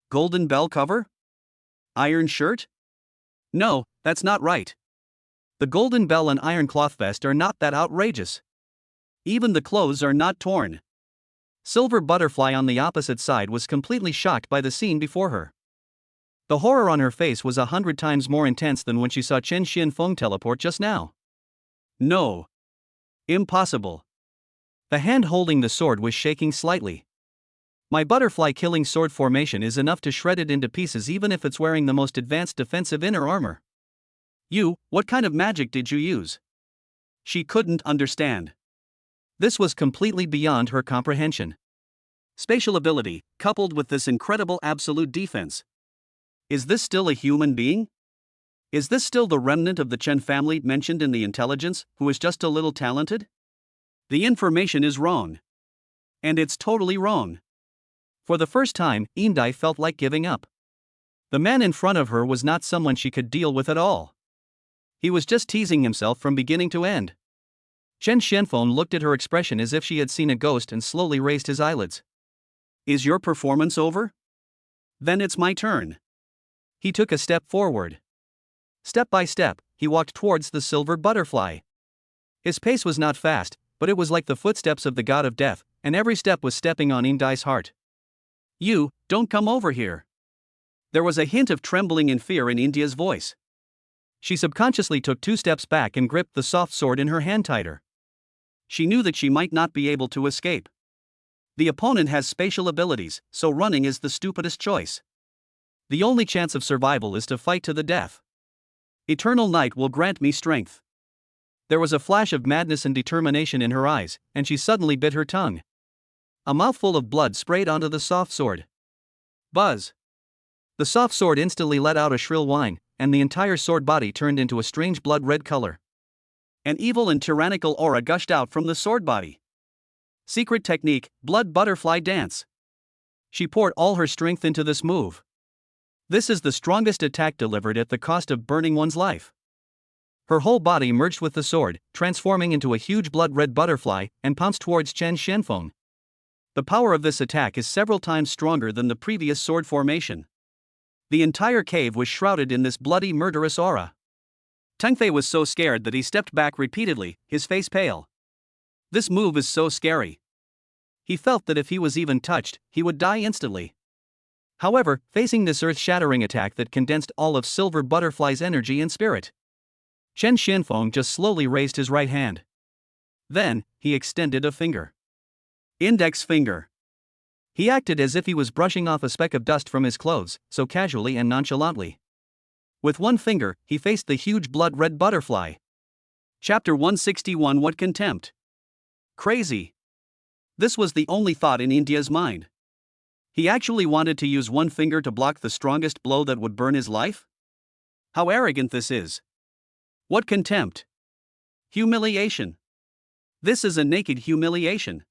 [SPEAKER 2] Golden bell cover? Iron shirt? No, that's not right.
[SPEAKER 1] The golden bell and iron cloth vest are not that outrageous.
[SPEAKER 2] Even the clothes are not torn.
[SPEAKER 1] Silver Butterfly on the opposite side was completely shocked by the scene before her. The horror on her face was 100 times more intense than when she saw Chen Xianfeng teleport just now.
[SPEAKER 2] No. Impossible.
[SPEAKER 1] The hand holding the sword was shaking slightly. My butterfly killing sword formation is enough to shred it into pieces even if it's wearing the most advanced defensive inner armor.
[SPEAKER 2] What kind of magic did you use? She couldn't understand.
[SPEAKER 1] This was completely beyond her comprehension.
[SPEAKER 2] Spatial ability, coupled with this incredible absolute defense. Is this still a human being? Is this still the remnant of the Chen family mentioned in the intelligence, who is just a little talented? The information is wrong. And it's totally wrong.
[SPEAKER 1] For the first time, Dai felt like giving up. The man in front of her was not someone she could deal with at all. He was just teasing himself from beginning to end. Chen Xianfeng looked at her expression as if she had seen a ghost and slowly raised his eyelids.
[SPEAKER 2] Is your performance over? Then it's my turn.
[SPEAKER 1] He took a step forward. Step by step, he walked towards the silver butterfly. His pace was not fast, but it was like the footsteps of the god of death, and every step was stepping on Dai's heart.
[SPEAKER 2] Don't come over here. There was a hint of trembling and fear in India's voice.
[SPEAKER 1] She subconsciously took 2 steps back and gripped the soft sword in her hand tighter.
[SPEAKER 2] She knew that she might not be able to escape. The opponent has spatial abilities, so running is the stupidest choice.
[SPEAKER 1] The only chance of survival is to fight to the death.
[SPEAKER 2] Eternal night will grant me strength.
[SPEAKER 1] There was a flash of madness and determination in her eyes, and she suddenly bit her tongue. A mouthful of blood sprayed onto the soft sword. Buzz! The soft sword instantly let out a shrill whine, and the entire sword body turned into a strange blood-red color. An evil and tyrannical aura gushed out from the sword body. Secret technique, blood butterfly dance. She poured all her strength into this move. This is the strongest attack delivered at the cost of burning one's life. Her whole body merged with the sword, transforming into a huge blood-red butterfly, and pounced towards Chen Xianfeng. The power of this attack is several times stronger than the previous sword formation. The entire cave was shrouded in this bloody murderous aura. Teng Fei was so scared that he stepped back repeatedly, his face pale. This move is so scary. He felt that if he was even touched, he would die instantly. However, facing this earth-shattering attack that condensed all of Silver Butterfly's energy and spirit, Chen Xianfeng just slowly raised his right hand. Then, he extended a finger. Index finger. He acted as if he was brushing off a speck of dust from his clothes, so casually and nonchalantly. With one finger, he faced the huge blood-red butterfly. Chapter 161. What contempt! Crazy! This was the only thought in India's mind. He actually wanted to use one finger to block the strongest blow that would burn his life? How arrogant this is! What contempt! Humiliation! This is a naked humiliation.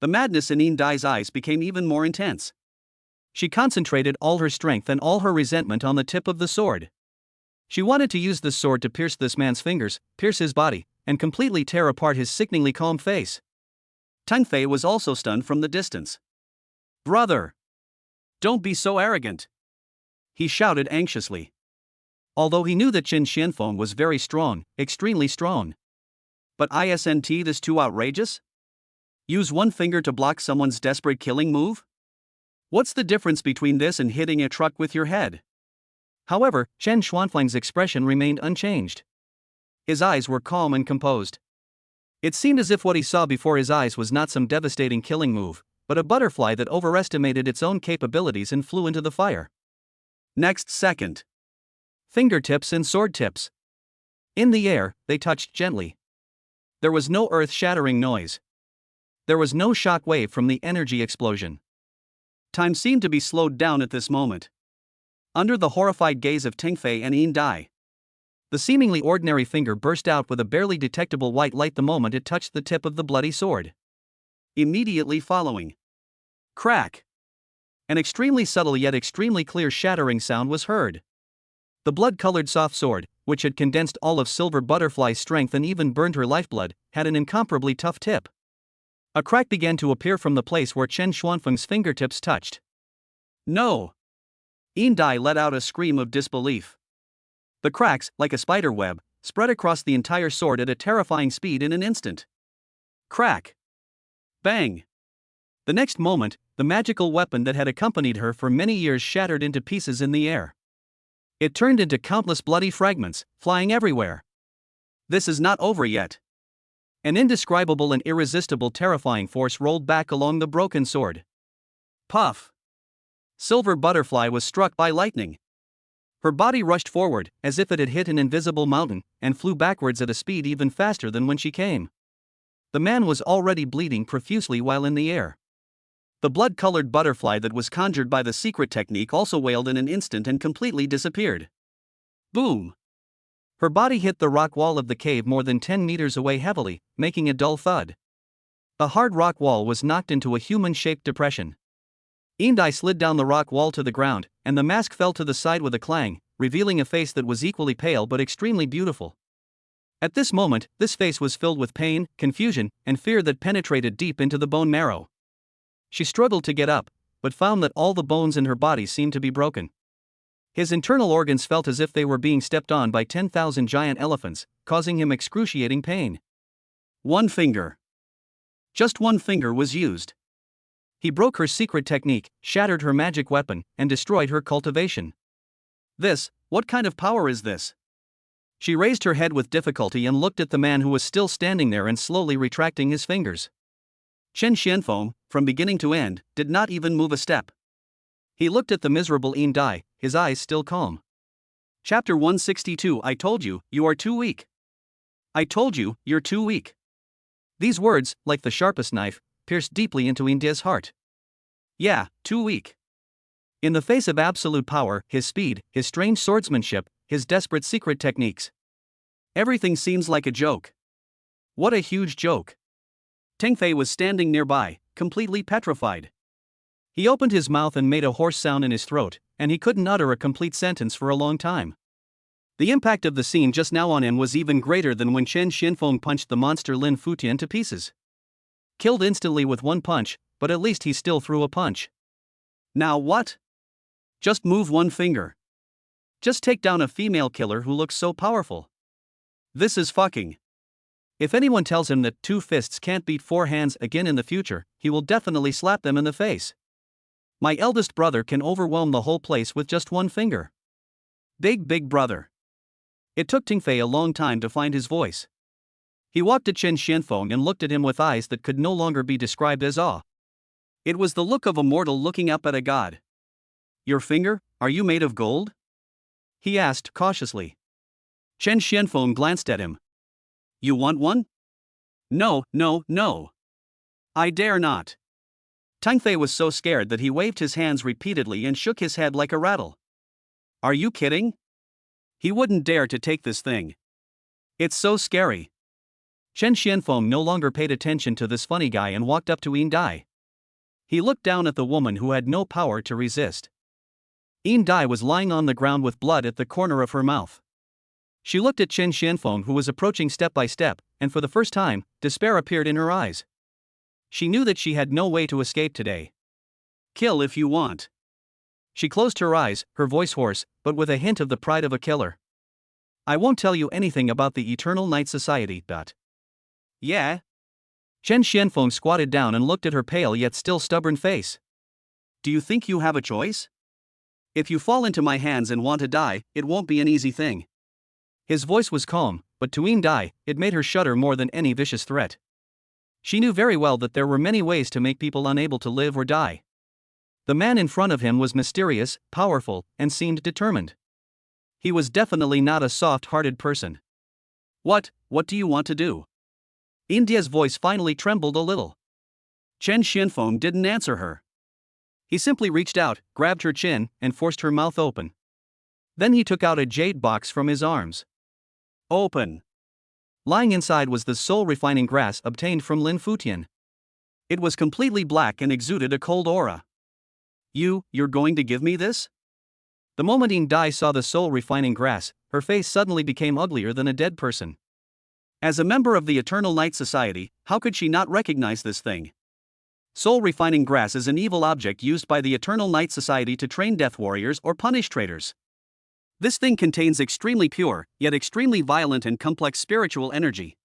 [SPEAKER 1] The madness in Yin Dai's eyes became even more intense. She concentrated all her strength and all her resentment on the tip of the sword. She wanted to use this sword to pierce this man's fingers, pierce his body, and completely tear apart his sickeningly calm face. Teng Fei was also stunned from the distance. Brother! Don't be so arrogant! He shouted anxiously. Although he knew that Chen Xianfeng was very strong, extremely strong. But isn't this too outrageous? Use one finger to block someone's desperate killing move? What's the difference between this and hitting a truck with your head? However, Chen Xuanfeng's expression remained unchanged. His eyes were calm and composed. It seemed as if what he saw before his eyes was not some devastating killing move, but a butterfly that overestimated its own capabilities and flew into the fire. Next second. Fingertips and sword tips. In the air, they touched gently. There was no earth-shattering noise. There was no shock wave from the energy explosion. Time seemed to be slowed down at this moment. Under the horrified gaze of Teng Fei and Yin Dai, the seemingly ordinary finger burst out with a barely detectable white light the moment it touched the tip of the bloody sword. Immediately following, crack! An extremely subtle yet extremely clear shattering sound was heard. The blood-colored soft sword, which had condensed all of Silver Butterfly's strength and even burned her lifeblood, had an incomparably tough tip. A crack began to appear from the place where Chen Xuanfeng's fingertips touched. No! Yin Dai let out a scream of disbelief. The cracks, like a spider web, spread across the entire sword at a terrifying speed in an instant. Crack! Bang! The next moment, the magical weapon that had accompanied her for many years shattered into pieces in the air. It turned into countless bloody fragments, flying everywhere. This is not over yet. An indescribable and irresistible terrifying force rolled back along the broken sword. Puff! Silver Butterfly was struck by lightning. Her body rushed forward, as if it had hit an invisible mountain, and flew backwards at a speed even faster than when she came. The man was already bleeding profusely while in the air. The blood-colored butterfly that was conjured by the secret technique also wailed in an instant and completely disappeared. Boom! Her body hit the rock wall of the cave more than 10 meters away heavily, making a dull thud. The hard rock wall was knocked into a human-shaped depression. Yin Dai slid down the rock wall to the ground, and the mask fell to the side with a clang, revealing a face that was equally pale but extremely beautiful. At this moment, this face was filled with pain, confusion, and fear that penetrated deep into the bone marrow. She struggled to get up, but found that all the bones in her body seemed to be broken. His internal organs felt as if they were being stepped on by 10,000 giant elephants, causing him excruciating pain. One finger. Just one finger was used. He broke her secret technique, shattered her magic weapon, and destroyed her cultivation. What kind of power is this? She raised her head with difficulty and looked at the man who was still standing there and slowly retracting his fingers. Chen Xianfeng, from beginning to end, did not even move a step. He looked at the miserable Yin Dai, his eyes still calm. Chapter 162. I told you, you are too weak.
[SPEAKER 2] I told you, you're too weak. These words, like the sharpest knife, pierced deeply into India's heart. Yeah, too weak. In the face of absolute power, his speed, his strange swordsmanship, his desperate secret techniques. Everything seems like a joke. What a huge joke. Teng Fei was standing nearby, completely petrified. He opened his mouth and made a hoarse sound in his throat, and he couldn't utter a complete sentence for a long time. The impact of the scene just now on him was even greater than when Chen Xianfeng punched the monster Lin Futian to pieces. Killed instantly with one punch, but at least he still threw a punch. Now what? Just move one finger. Just take down a female killer who looks so powerful. This is fucking. If anyone tells him that 2 fists can't beat 4 hands again in the future, he will definitely slap them in the face. My eldest brother can overwhelm the whole place with just 1 finger. Big brother. It took Teng Fei a long time to find his voice. He walked to Chen Xianfeng and looked at him with eyes that could no longer be described as awe. It was the look of a mortal looking up at a god. Your finger, are you made of gold? He asked cautiously. Chen Xianfeng glanced at him. You want one? No. I dare not. Teng Fei was so scared that he waved his hands repeatedly and shook his head like a rattle. Are you kidding? He wouldn't dare to take this thing. It's so scary. Chen Xianfeng no longer paid attention to this funny guy and walked up to Yin Dai. He looked down at the woman who had no power to resist. Yin Dai was lying on the ground with blood at the corner of her mouth. She looked at Chen Xianfeng, who was approaching step by step, and for the first time, despair appeared in her eyes. She knew that she had no way to escape today. Kill if you want. She closed her eyes, her voice hoarse, but with a hint of the pride of a killer. I won't tell you anything about the Eternal Night Society. Yeah? Chen Xianfeng squatted down and looked at her pale yet still stubborn face. Do you think you have a choice? If you fall into my hands and want to die, it won't be an easy thing. His voice was calm, but to Yin Dai, it made her shudder more than any vicious threat. She knew very well that there were many ways to make people unable to live or die. The man in front of him was mysterious, powerful, and seemed determined. He was definitely not a soft-hearted person. What do you want to do? India's voice finally trembled a little. Chen Xianfeng didn't answer her. He simply reached out, grabbed her chin, and forced her mouth open. Then he took out a jade box from his arms. Open. Lying inside was the soul-refining grass obtained from Lin Futian. It was completely black and exuded a cold aura. You're going to give me this? The moment Yin Dai saw the soul-refining grass, her face suddenly became uglier than a dead person. As a member of the Eternal Night Society, how could she not recognize this thing? Soul-refining grass is an evil object used by the Eternal Night Society to train death warriors or punish traitors. This thing contains extremely pure, yet extremely violent and complex spiritual energy.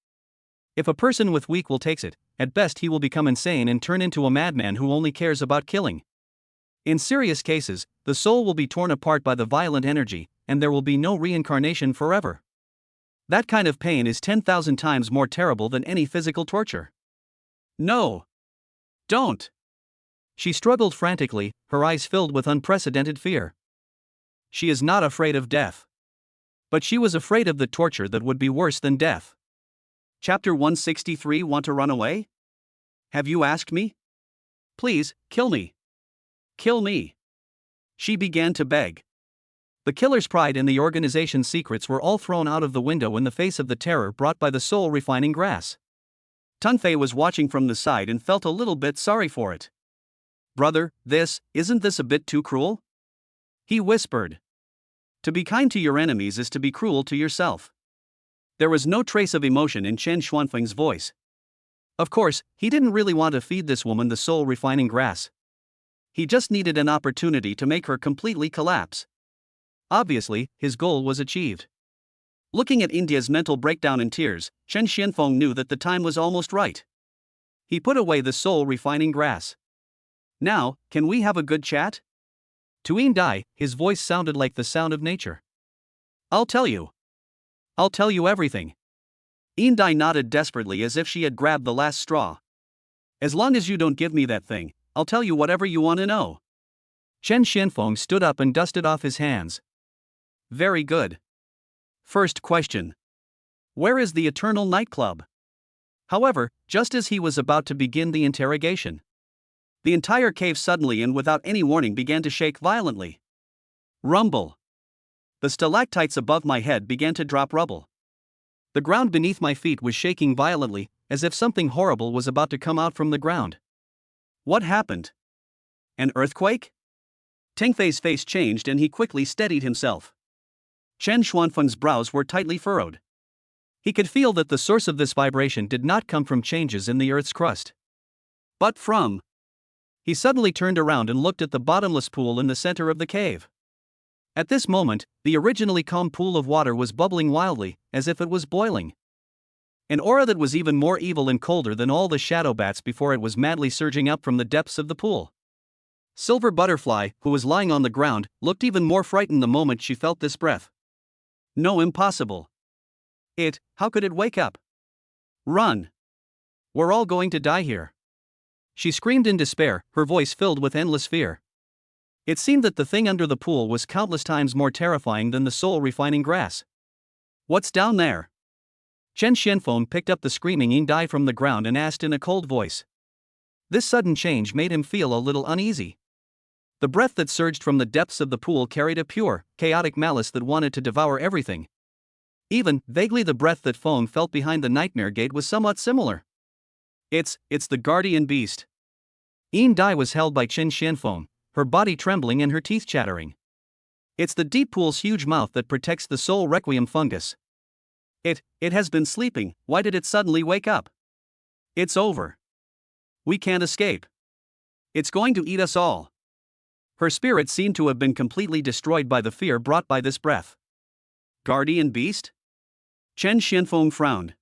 [SPEAKER 2] If a person with weak will takes it, at best he will become insane and turn into a madman who only cares about killing. In serious cases, the soul will be torn apart by the violent energy, and there will be no reincarnation forever. That kind of pain is 10,000 times more terrible than any physical torture. No. Don't. She struggled frantically, her eyes filled with unprecedented fear. She is not afraid of death. But she was afraid of the torture that would be worse than death. Chapter 163. Want to run away? Have you asked me? Please, kill me. Kill me. She began to beg. The killer's pride and the organization's secrets were all thrown out of the window in the face of the terror brought by the soul-refining grass. Teng Fei was watching from the side and felt a little bit sorry for it. Brother, isn't this a bit too cruel? He whispered. To be kind to your enemies is to be cruel to yourself. There was no trace of emotion in Chen Xianfeng's voice. Of course, he didn't really want to feed this woman the soul-refining grass. He just needed an opportunity to make her completely collapse. Obviously, his goal was achieved. Looking at India's mental breakdown in tears, Chen Xianfeng knew that the time was almost right. He put away the soul-refining grass. Now, can we have a good chat? To Yin Dai, his voice sounded like the sound of nature. I'll tell you. I'll tell you everything. Yin Dai nodded desperately as if she had grabbed the last straw. As long as you don't give me that thing, I'll tell you whatever you want to know. Chen Xianfeng stood up and dusted off his hands. Very good. First question.
[SPEAKER 1] Where is the eternal nightclub? However, just as he was about to begin the interrogation, the entire cave suddenly and without any warning began to shake violently. Rumble. The stalactites above my head began to drop rubble. The ground beneath my feet was shaking violently, as if something horrible was about to come out from the ground. What happened? An earthquake? Tingfei's face changed and he quickly steadied himself. Chen Xuanfeng's brows were tightly furrowed. He could feel that the source of this vibration did not come from changes in the Earth's crust, but from. He suddenly turned around and looked at the bottomless pool in the center of the cave. At this moment, the originally calm pool of water was bubbling wildly, as if it was boiling. An aura that was even more evil and colder than all the shadow bats before it was madly surging up from the depths of the pool. Silver Butterfly, who was lying on the ground, looked even more frightened the moment she felt this breath. No, impossible. How could it wake up? Run! We're all going to die here. She screamed in despair, her voice filled with endless fear. It seemed that the thing under the pool was countless times more terrifying than the soul-refining grass. What's down there? Chen Xianfeng picked up the screaming Yin Dai from the ground and asked in a cold voice. This sudden change made him feel a little uneasy. The breath that surged from the depths of the pool carried a pure, chaotic malice that wanted to devour everything. Even, vaguely, the breath that Feng felt behind the nightmare gate was somewhat similar. It's the guardian beast. Yin Dai was held by Chen Xianfeng, her body trembling and her teeth chattering. It's the deep pool's huge mouth that protects the soul requiem fungus. It has been sleeping, why did it suddenly wake up? It's over. We can't escape. It's going to eat us all. Her spirit seemed to have been completely destroyed by the fear brought by this breath. Guardian beast? Chen Xianfeng frowned.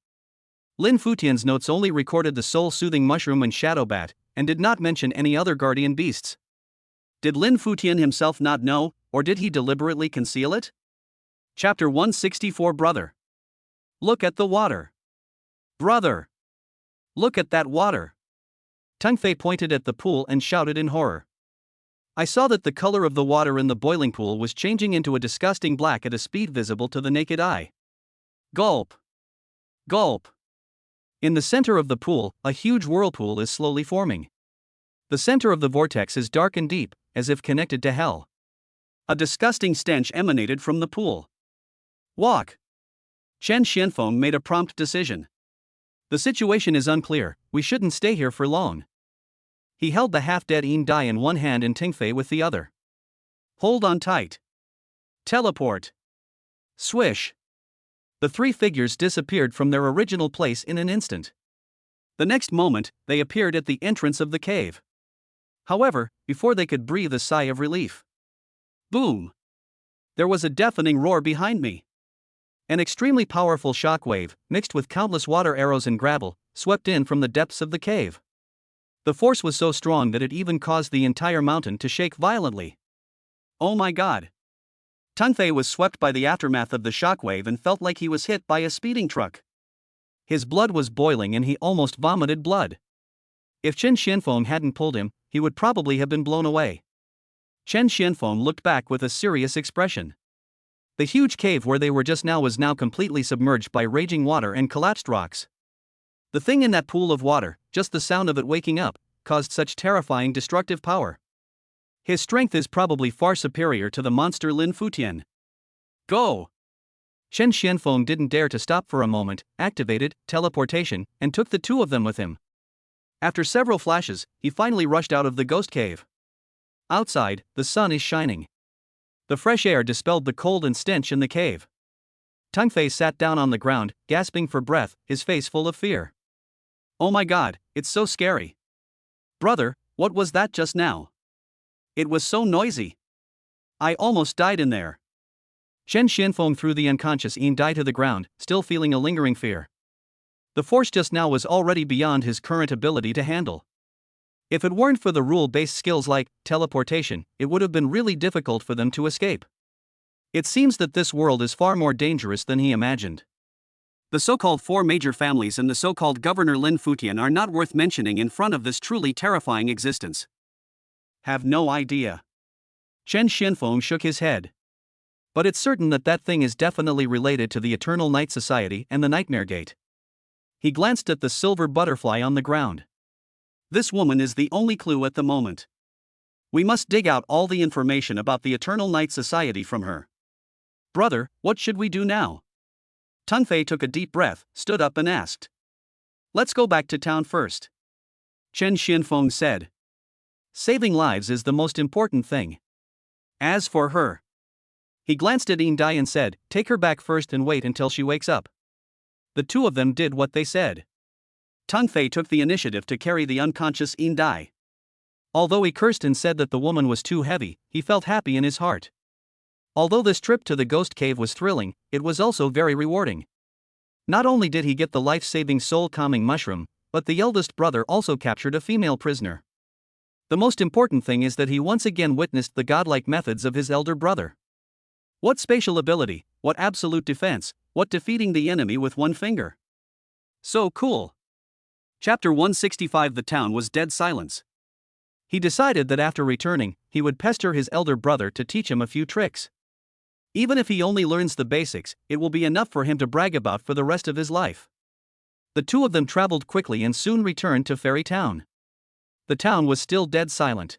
[SPEAKER 1] Lin Futian's notes only recorded the soul-soothing mushroom and shadow bat, and did not mention any other guardian beasts. Did Lin Futian himself not know, or did he deliberately conceal it? Chapter 164 Brother. Look at the water. Brother! Look at that water! Tengfei pointed at the pool and shouted in horror. I saw that the color of the water in the boiling pool was changing into a disgusting black at a speed visible to the naked eye. Gulp! Gulp! In the center of the pool, a huge whirlpool is slowly forming. The center of the vortex is dark and deep, as if connected to hell. A disgusting stench emanated from the pool. Walk! Chen Xianfeng made a prompt decision. The situation is unclear, we shouldn't stay here for long. He held the half-dead Yin Dai in one hand and Tingfei with the other. Hold on tight. Teleport. Swish. The three figures disappeared from their original place in an instant. The next moment, they appeared at the entrance of the cave. However, before they could breathe a sigh of relief. Boom! There was a deafening roar behind me. An extremely powerful shockwave, mixed with countless water arrows and gravel, swept in from the depths of the cave. The force was so strong that it even caused the entire mountain to shake violently. Oh my god! Tengfei was swept by the aftermath of the shockwave and felt like he was hit by a speeding truck. His blood was boiling and he almost vomited blood. If Chen Xianfeng hadn't pulled him, he would probably have been blown away. Chen Xianfeng looked back with a serious expression. The huge cave where they were just now was now completely submerged by raging water and collapsed rocks. The thing in that pool of water, just the sound of it waking up, caused such terrifying destructive power. His strength is probably far superior to the monster Lin Futian. Go! Chen Xianfeng didn't dare to stop for a moment, activated teleportation, and took the two of them with him. After several flashes, he finally rushed out of the ghost cave. Outside, the sun is shining. The fresh air dispelled the cold and stench in the cave. Tengfei sat down on the ground, gasping for breath, his face full of fear. Oh my god, it's so scary. Brother, what was that just now? It was so noisy. I almost died in there. Chen Xianfeng threw the unconscious Yin Dai to the ground, still feeling a lingering fear. The force just now was already beyond his current ability to handle. If it weren't for the rule-based skills like teleportation, it would have been really difficult for them to escape. It seems that this world is far more dangerous than he imagined. The so-called four major families and the so-called Governor Lin Futian are not worth mentioning in front of this truly terrifying existence. Have no idea. Chen Xianfeng shook his head. But it's certain that that thing is definitely related to the Eternal Night Society and the Nightmare Gate. He glanced at the silver butterfly on the ground. This woman is the only clue at the moment. We must dig out all the information about the Eternal Night Society from her. Brother, what should we do now? Teng Fei took a deep breath, stood up and asked. Let's go back to town first. Chen Xianfeng said. Saving lives is the most important thing. As for her. He glanced at Yin Dai and said, take her back first and wait until she wakes up. The two of them did what they said. Teng Fei took the initiative to carry the unconscious Yin Dai. Although he cursed and said that the woman was too heavy, he felt happy in his heart. Although this trip to the ghost cave was thrilling, it was also very rewarding. Not only did he get the life-saving soul-calming mushroom, but the eldest brother also captured a female prisoner. The most important thing is that he once again witnessed the godlike methods of his elder brother. What spatial ability, what absolute defense, what defeating the enemy with one finger. So cool. Chapter 165. The town was dead silence. He decided that after returning, he would pester his elder brother to teach him a few tricks. Even if he only learns the basics, it will be enough for him to brag about for the rest of his life. The two of them traveled quickly and soon returned to Fairy Town. The town was still dead silent.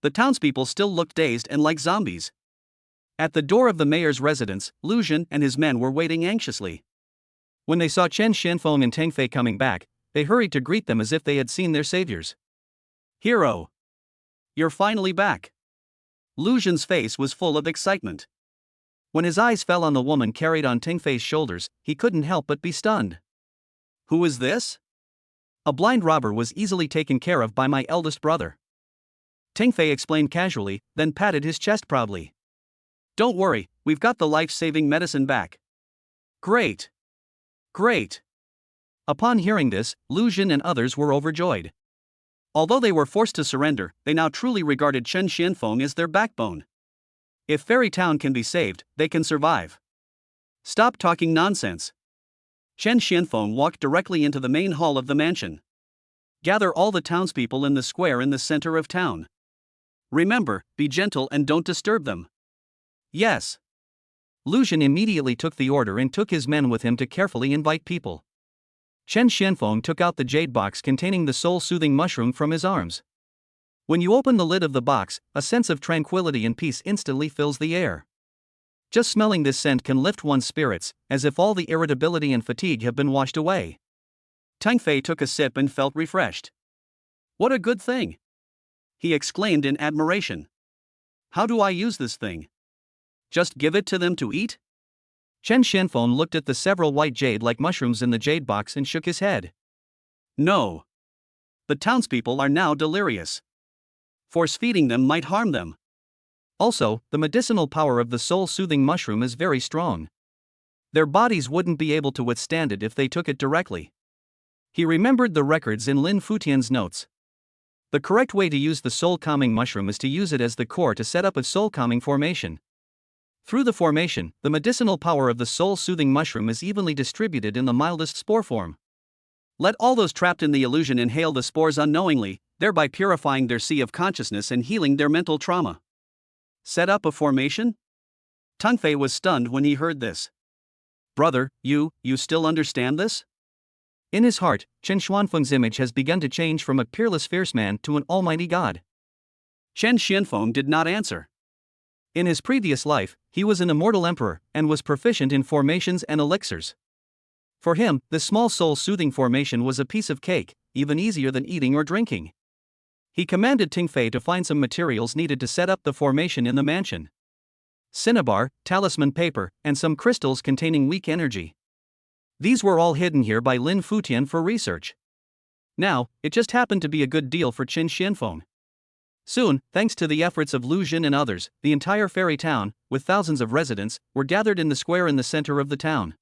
[SPEAKER 1] The townspeople still looked dazed and like zombies. At the door of the mayor's residence, Lu Zhen and his men were waiting anxiously. When they saw Chen Xianfeng and Teng Fei coming back, they hurried to greet them as if they had seen their saviors. Hero! You're finally back. Lu Zhen's face was full of excitement. When his eyes fell on the woman carried on Teng Fei's shoulders, he couldn't help but be stunned. Who is this? A blind robber was easily taken care of by my eldest brother. Teng Fei explained casually, then patted his chest proudly. Don't worry, we've got the life-saving medicine back. Great! Great! Upon hearing this, Lu Zhen and others were overjoyed. Although they were forced to surrender, they now truly regarded Chen Xianfeng as their backbone. If Fairy Town can be saved, they can survive. Stop talking nonsense. Chen Xianfeng walked directly into the main hall of the mansion. Gather all the townspeople in the square in the center of town. Remember, be gentle and don't disturb them. Yes. Lu Zhen immediately took the order and took his men with him to carefully invite people. Chen Xianfeng took out the jade box containing the soul-soothing mushroom from his arms. When you open the lid of the box, a sense of tranquility and peace instantly fills the air. Just smelling this scent can lift one's spirits, as if all the irritability and fatigue have been washed away. Teng Fei took a sip and felt refreshed. What a good thing! He exclaimed in admiration. How do I use this thing? Just give it to them to eat? Chen Xianfeng looked at the several white jade-like mushrooms in the jade box and shook his head. No. The townspeople are now delirious. Force-feeding them might harm them. Also, the medicinal power of the soul-soothing mushroom is very strong. Their bodies wouldn't be able to withstand it if they took it directly. He remembered the records in Lin Futian's notes. The correct way to use the soul-calming mushroom is to use it as the core to set up a soul-calming formation. Through the formation, the medicinal power of the soul-soothing mushroom is evenly distributed in the mildest spore form. Let all those trapped in the illusion inhale the spores unknowingly, thereby purifying their sea of consciousness and healing their mental trauma. Set up a formation? Teng Fei was stunned when he heard this. Brother, you still understand this? In his heart, Chen Xianfeng's image has begun to change from a peerless fierce man to an almighty god. Chen Xianfeng did not answer. In his previous life, he was an immortal emperor, and was proficient in formations and elixirs. For him, this small soul-soothing formation was a piece of cake, even easier than eating or drinking. He commanded Teng Fei to find some materials needed to set up the formation in the mansion. Cinnabar, talisman paper, and some crystals containing weak energy. These were all hidden here by Lin Futian for research. Now, it just happened to be a good deal for Chen Xianfeng. Soon, thanks to the efforts of Lu Zhen and others, the entire fairy town, with thousands of residents, were gathered in the square in the center of the town.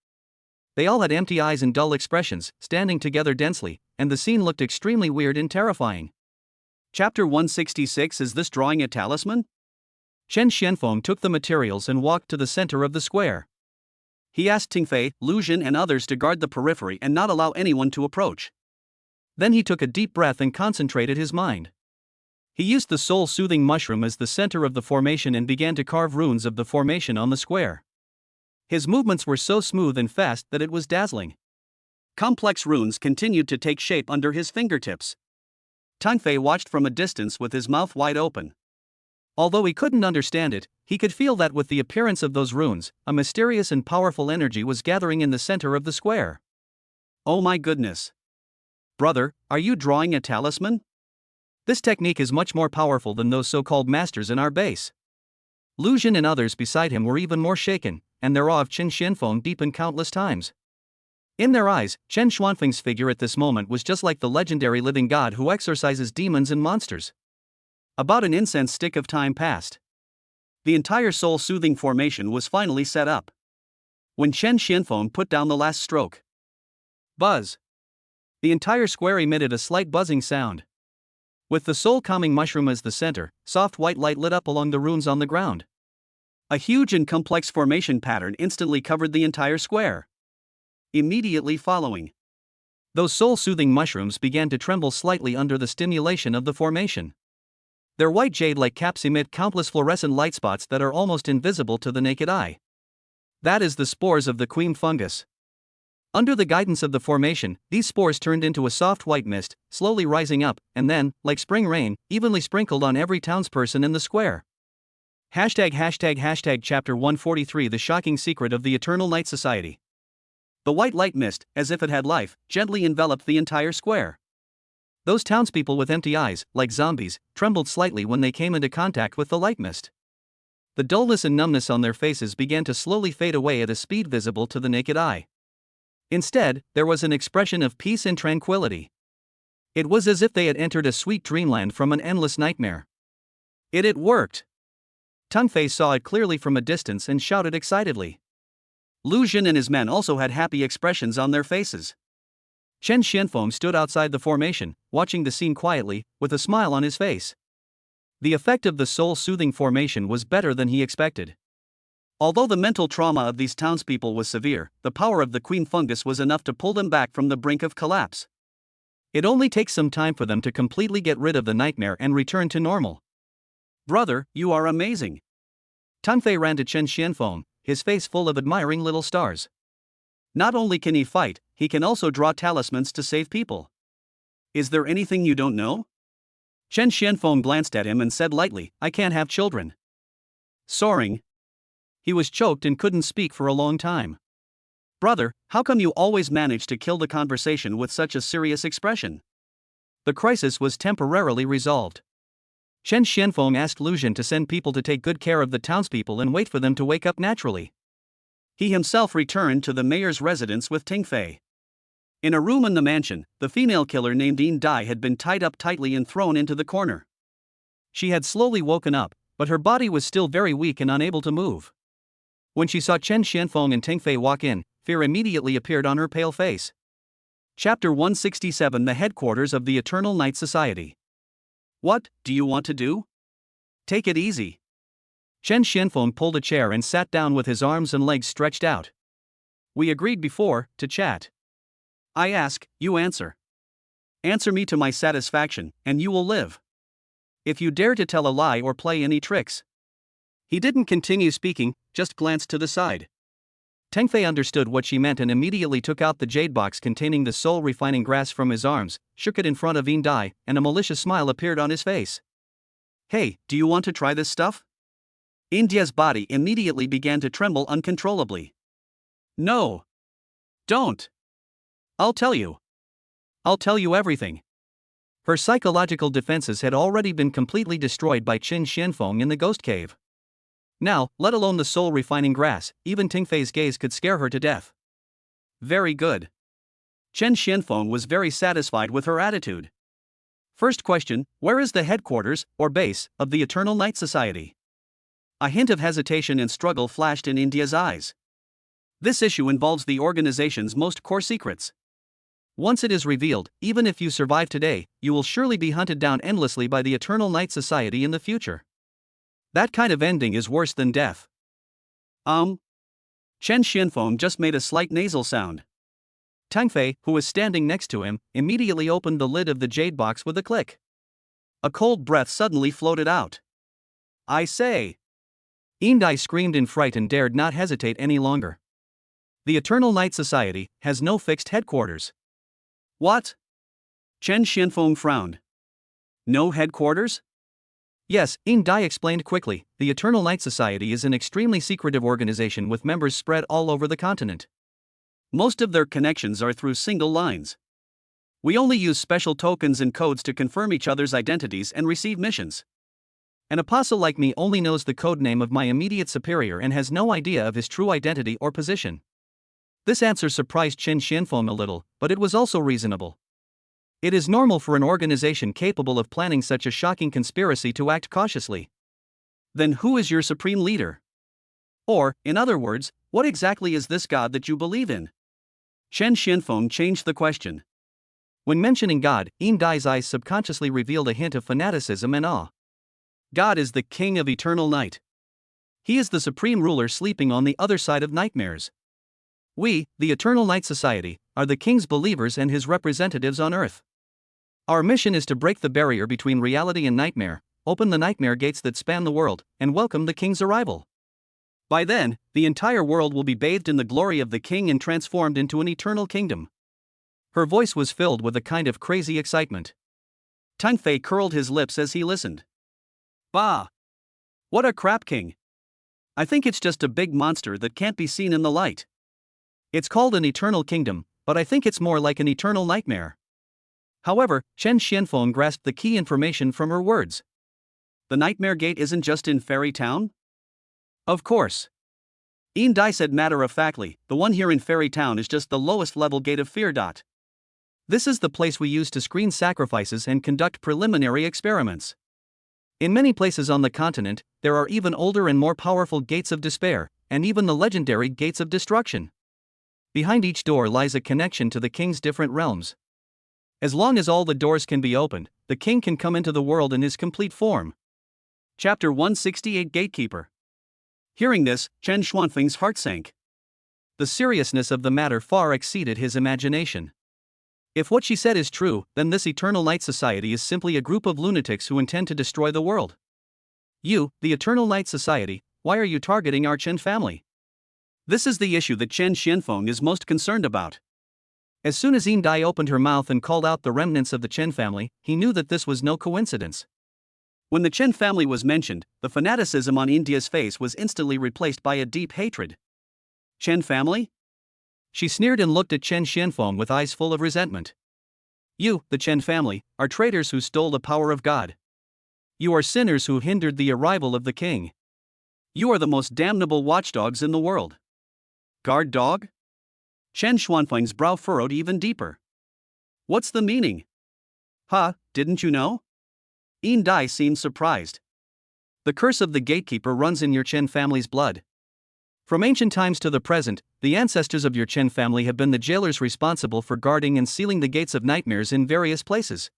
[SPEAKER 1] They all had empty eyes and dull expressions, standing together densely, and the scene looked extremely weird and terrifying. Chapter 166. Is this drawing a talisman? Chen Xianfeng took the materials and walked to the center of the square. He asked Teng Fei, Lu Zhen and others to guard the periphery and not allow anyone to approach. Then he took a deep breath and concentrated his mind. He used the soul-soothing mushroom as the center of the formation and began to carve runes of the formation on the square. His movements were so smooth and fast that it was dazzling. Complex runes continued to take shape under his fingertips. Tang Fei watched from a distance with his mouth wide open. Although he couldn't understand it, he could feel that with the appearance of those runes, a mysterious and powerful energy was gathering in the center of the square. Oh my goodness! Brother, are you drawing a talisman? This technique is much more powerful than those so-called masters in our base. Lu Jin and others beside him were even more shaken, and their awe of Qin Xianfeng deepened countless times. In their eyes, Chen Xuanfeng's figure at this moment was just like the legendary living god who exorcises demons and monsters. About an incense stick of time passed. The entire soul-soothing formation was finally set up. When Chen Xianfeng put down the last stroke. Buzz! The entire square emitted a slight buzzing sound. With the soul-calming mushroom as the center, soft white light lit up along the runes on the ground. A huge and complex formation pattern instantly covered the entire square. Immediately following, those soul-soothing mushrooms began to tremble slightly under the stimulation of the formation. Their white jade-like caps emit countless fluorescent light spots that are almost invisible to the naked eye. That is the spores of the queen fungus. Under the guidance of the formation, these spores turned into a soft white mist, slowly rising up, and then, like spring rain, evenly sprinkled on every townsperson in the square. Chapter 143 The Shocking Secret of the Eternal Night Society. The white light mist, as if it had life, gently enveloped the entire square. Those townspeople with empty eyes, like zombies, trembled slightly when they came into contact with the light mist. The dullness and numbness on their faces began to slowly fade away at a speed visible to the naked eye. Instead, there was an expression of peace and tranquility. It was as if they had entered a sweet dreamland from an endless nightmare. It worked! Tang Fei saw it clearly from a distance and shouted excitedly. Lu Jin and his men also had happy expressions on their faces. Chen Xianfeng stood outside the formation, watching the scene quietly, with a smile on his face. The effect of the soul-soothing formation was better than he expected. Although the mental trauma of these townspeople was severe, the power of the queen fungus was enough to pull them back from the brink of collapse. It only takes some time for them to completely get rid of the nightmare and return to normal. Brother, you are amazing! Tang Fei ran to Chen Xianfeng, his face full of admiring little stars. Not only can he fight, he can also draw talismans to save people. Is there anything you don't know? Chen Xianfeng glanced at him and said lightly, I can't have children. Soaring. He was choked and couldn't speak for a long time. Brother, how come you always manage to kill the conversation with such a serious expression? The crisis was temporarily resolved. Chen Xianfeng asked Lu Jin to send people to take good care of the townspeople and wait for them to wake up naturally. He himself returned to the mayor's residence with Tang Fei. In a room in the mansion, the female killer named Yin Dai had been tied up tightly and thrown into the corner. She had slowly woken up, but her body was still very weak and unable to move. When she saw Chen Xianfeng and Tang Fei walk in, fear immediately appeared on her pale face. Chapter 167 The Headquarters of the Eternal Night Society. What do you want to do? Take it easy. Chen Xianfeng pulled a chair and sat down with his arms and legs stretched out. We agreed before to chat. I ask, you answer. Answer me to my satisfaction, and you will live. If you dare to tell a lie or play any tricks. He didn't continue speaking, just glanced to the side. Tang Fei understood what she meant and immediately took out the jade box containing the soul-refining grass from his arms, shook it in front of Yin Dai, and a malicious smile appeared on his face. Hey, do you want to try this stuff? India's body immediately began to tremble uncontrollably. No. Don't. I'll tell you. I'll tell you everything. Her psychological defenses had already been completely destroyed by Qin Xianfeng in the ghost cave. Now, let alone the soul-refining grass, even Tang Fei's gaze could scare her to death. Very good. Chen Xianfeng was very satisfied with her attitude. First question, where is the headquarters, or base, of the Eternal Night Society? A hint of hesitation and struggle flashed in India's eyes. This issue involves the organization's most core secrets. Once it is revealed, even if you survive today, you will surely be hunted down endlessly by the Eternal Night Society in the future. That kind of ending is worse than death. Chen Xianfeng just made a slight nasal sound. Tang Fei, who was standing next to him, immediately opened the lid of the jade box with a click.
[SPEAKER 2] A cold breath suddenly floated out. I say.
[SPEAKER 1] Indai screamed in fright and dared not hesitate any longer. The Eternal Night Society has no fixed headquarters.
[SPEAKER 2] What? Chen Xianfeng frowned. No headquarters?
[SPEAKER 1] Yes, Indai explained quickly. The Eternal Night Society is an extremely secretive organization with members spread all over the continent.
[SPEAKER 2] Most of their connections are through single lines. We only use special tokens and codes to confirm each other's identities and receive missions.
[SPEAKER 1] An apostle like me only knows the code name of my immediate superior and has no idea of his true identity or position. This answer surprised Chen Xianfeng a little, but it was also reasonable. It is normal for an organization capable of planning such a shocking conspiracy to act cautiously.
[SPEAKER 2] Then who is your supreme leader? Or, in other words, what exactly is this God that you believe in? Chen Xianfeng changed the question.
[SPEAKER 1] When mentioning God, Indai's eyes subconsciously revealed a hint of fanaticism and awe.
[SPEAKER 2] God is the king of eternal night. He is the supreme ruler sleeping on the other side of nightmares.
[SPEAKER 1] We, the Eternal Night Society, are the king's believers and his representatives on earth. Our mission is to break the barrier between reality and nightmare, open the nightmare gates that span the world, and welcome the king's arrival.
[SPEAKER 2] By then, the entire world will be bathed in the glory of the king and transformed into an eternal kingdom.
[SPEAKER 1] Her voice was filled with a kind of crazy excitement.
[SPEAKER 2] Tang Fei curled his lips as he listened. Bah! What a crap king! I think it's just a big monster that can't be seen in the light.
[SPEAKER 1] It's called an eternal kingdom, but I think it's more like an eternal nightmare. However, Chen Xianfeng grasped the key information from her words.
[SPEAKER 2] The nightmare gate isn't just in Fairy Town?
[SPEAKER 1] Of course.
[SPEAKER 2] Indai said matter-of-factly, the one here in Fairy Town is just the lowest level gate of fear.
[SPEAKER 1] This is the place we use to screen sacrifices and conduct preliminary experiments. In many places on the continent, there are even older and more powerful gates of despair, and even the legendary gates of destruction. Behind each door lies a connection to the king's different realms. As long as all the doors can be opened, the king can come into the world in his complete form.
[SPEAKER 2] Chapter 168 Gatekeeper. Hearing this, Chen Xuanfeng's heart sank.
[SPEAKER 1] The seriousness of the matter far exceeded his imagination. If what she said is true, then this Eternal Night Society is simply a group of lunatics who intend to destroy the world. You, the Eternal Night Society, why are you targeting our Chen family?
[SPEAKER 2] This is the issue that Chen Xianfeng is most concerned about.
[SPEAKER 1] As soon as Indai opened her mouth and called out the remnants of the Chen family, he knew that this was no coincidence.
[SPEAKER 2] When the Chen family was mentioned, the fanaticism on India's face was instantly replaced by a deep hatred. Chen family?
[SPEAKER 1] She sneered and looked at Chen Xianfeng with eyes full of resentment. You, the Chen family, are traitors who stole the power of God. You are sinners who hindered the arrival of the king.
[SPEAKER 2] You are the most damnable watchdogs in the world. Guard dog? Chen Xuanfeng's brow furrowed even deeper. What's the meaning? Huh, didn't you know? Indai seemed surprised.
[SPEAKER 1] The curse of the gatekeeper runs in your Chen family's blood. From ancient times to the present, the ancestors of your Chen family have been the jailers responsible for guarding and sealing the gates of nightmares in various places.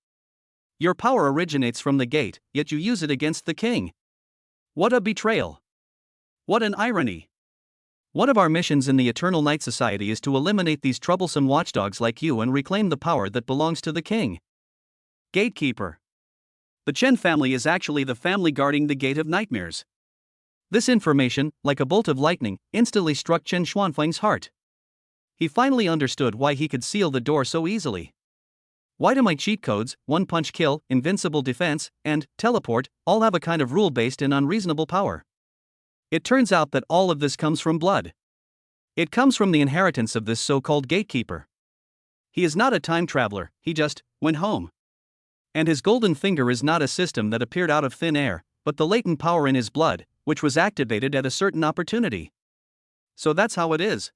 [SPEAKER 1] Your power originates from the gate, yet you use it against the king.
[SPEAKER 2] What a betrayal! What an irony!
[SPEAKER 1] One of our missions in the Eternal Night Society is to eliminate these troublesome watchdogs like you and reclaim the power that belongs to the king.
[SPEAKER 2] Gatekeeper. The Chen family is actually the family guarding the Gate of Nightmares.
[SPEAKER 1] This information, like a bolt of lightning, instantly struck Chen Xuanfeng's heart. He finally understood why he could seal the door so easily. Why do my cheat codes, one-punch kill, invincible defense, and teleport, all have a kind of rule-based and unreasonable power? It turns out that all of this comes from blood. It comes from the inheritance of this so-called gatekeeper. He is not a time traveler, he just went home. And his golden finger is not a system that appeared out of thin air, but the latent power in his blood, which was activated at a certain opportunity.
[SPEAKER 2] So that's how it is.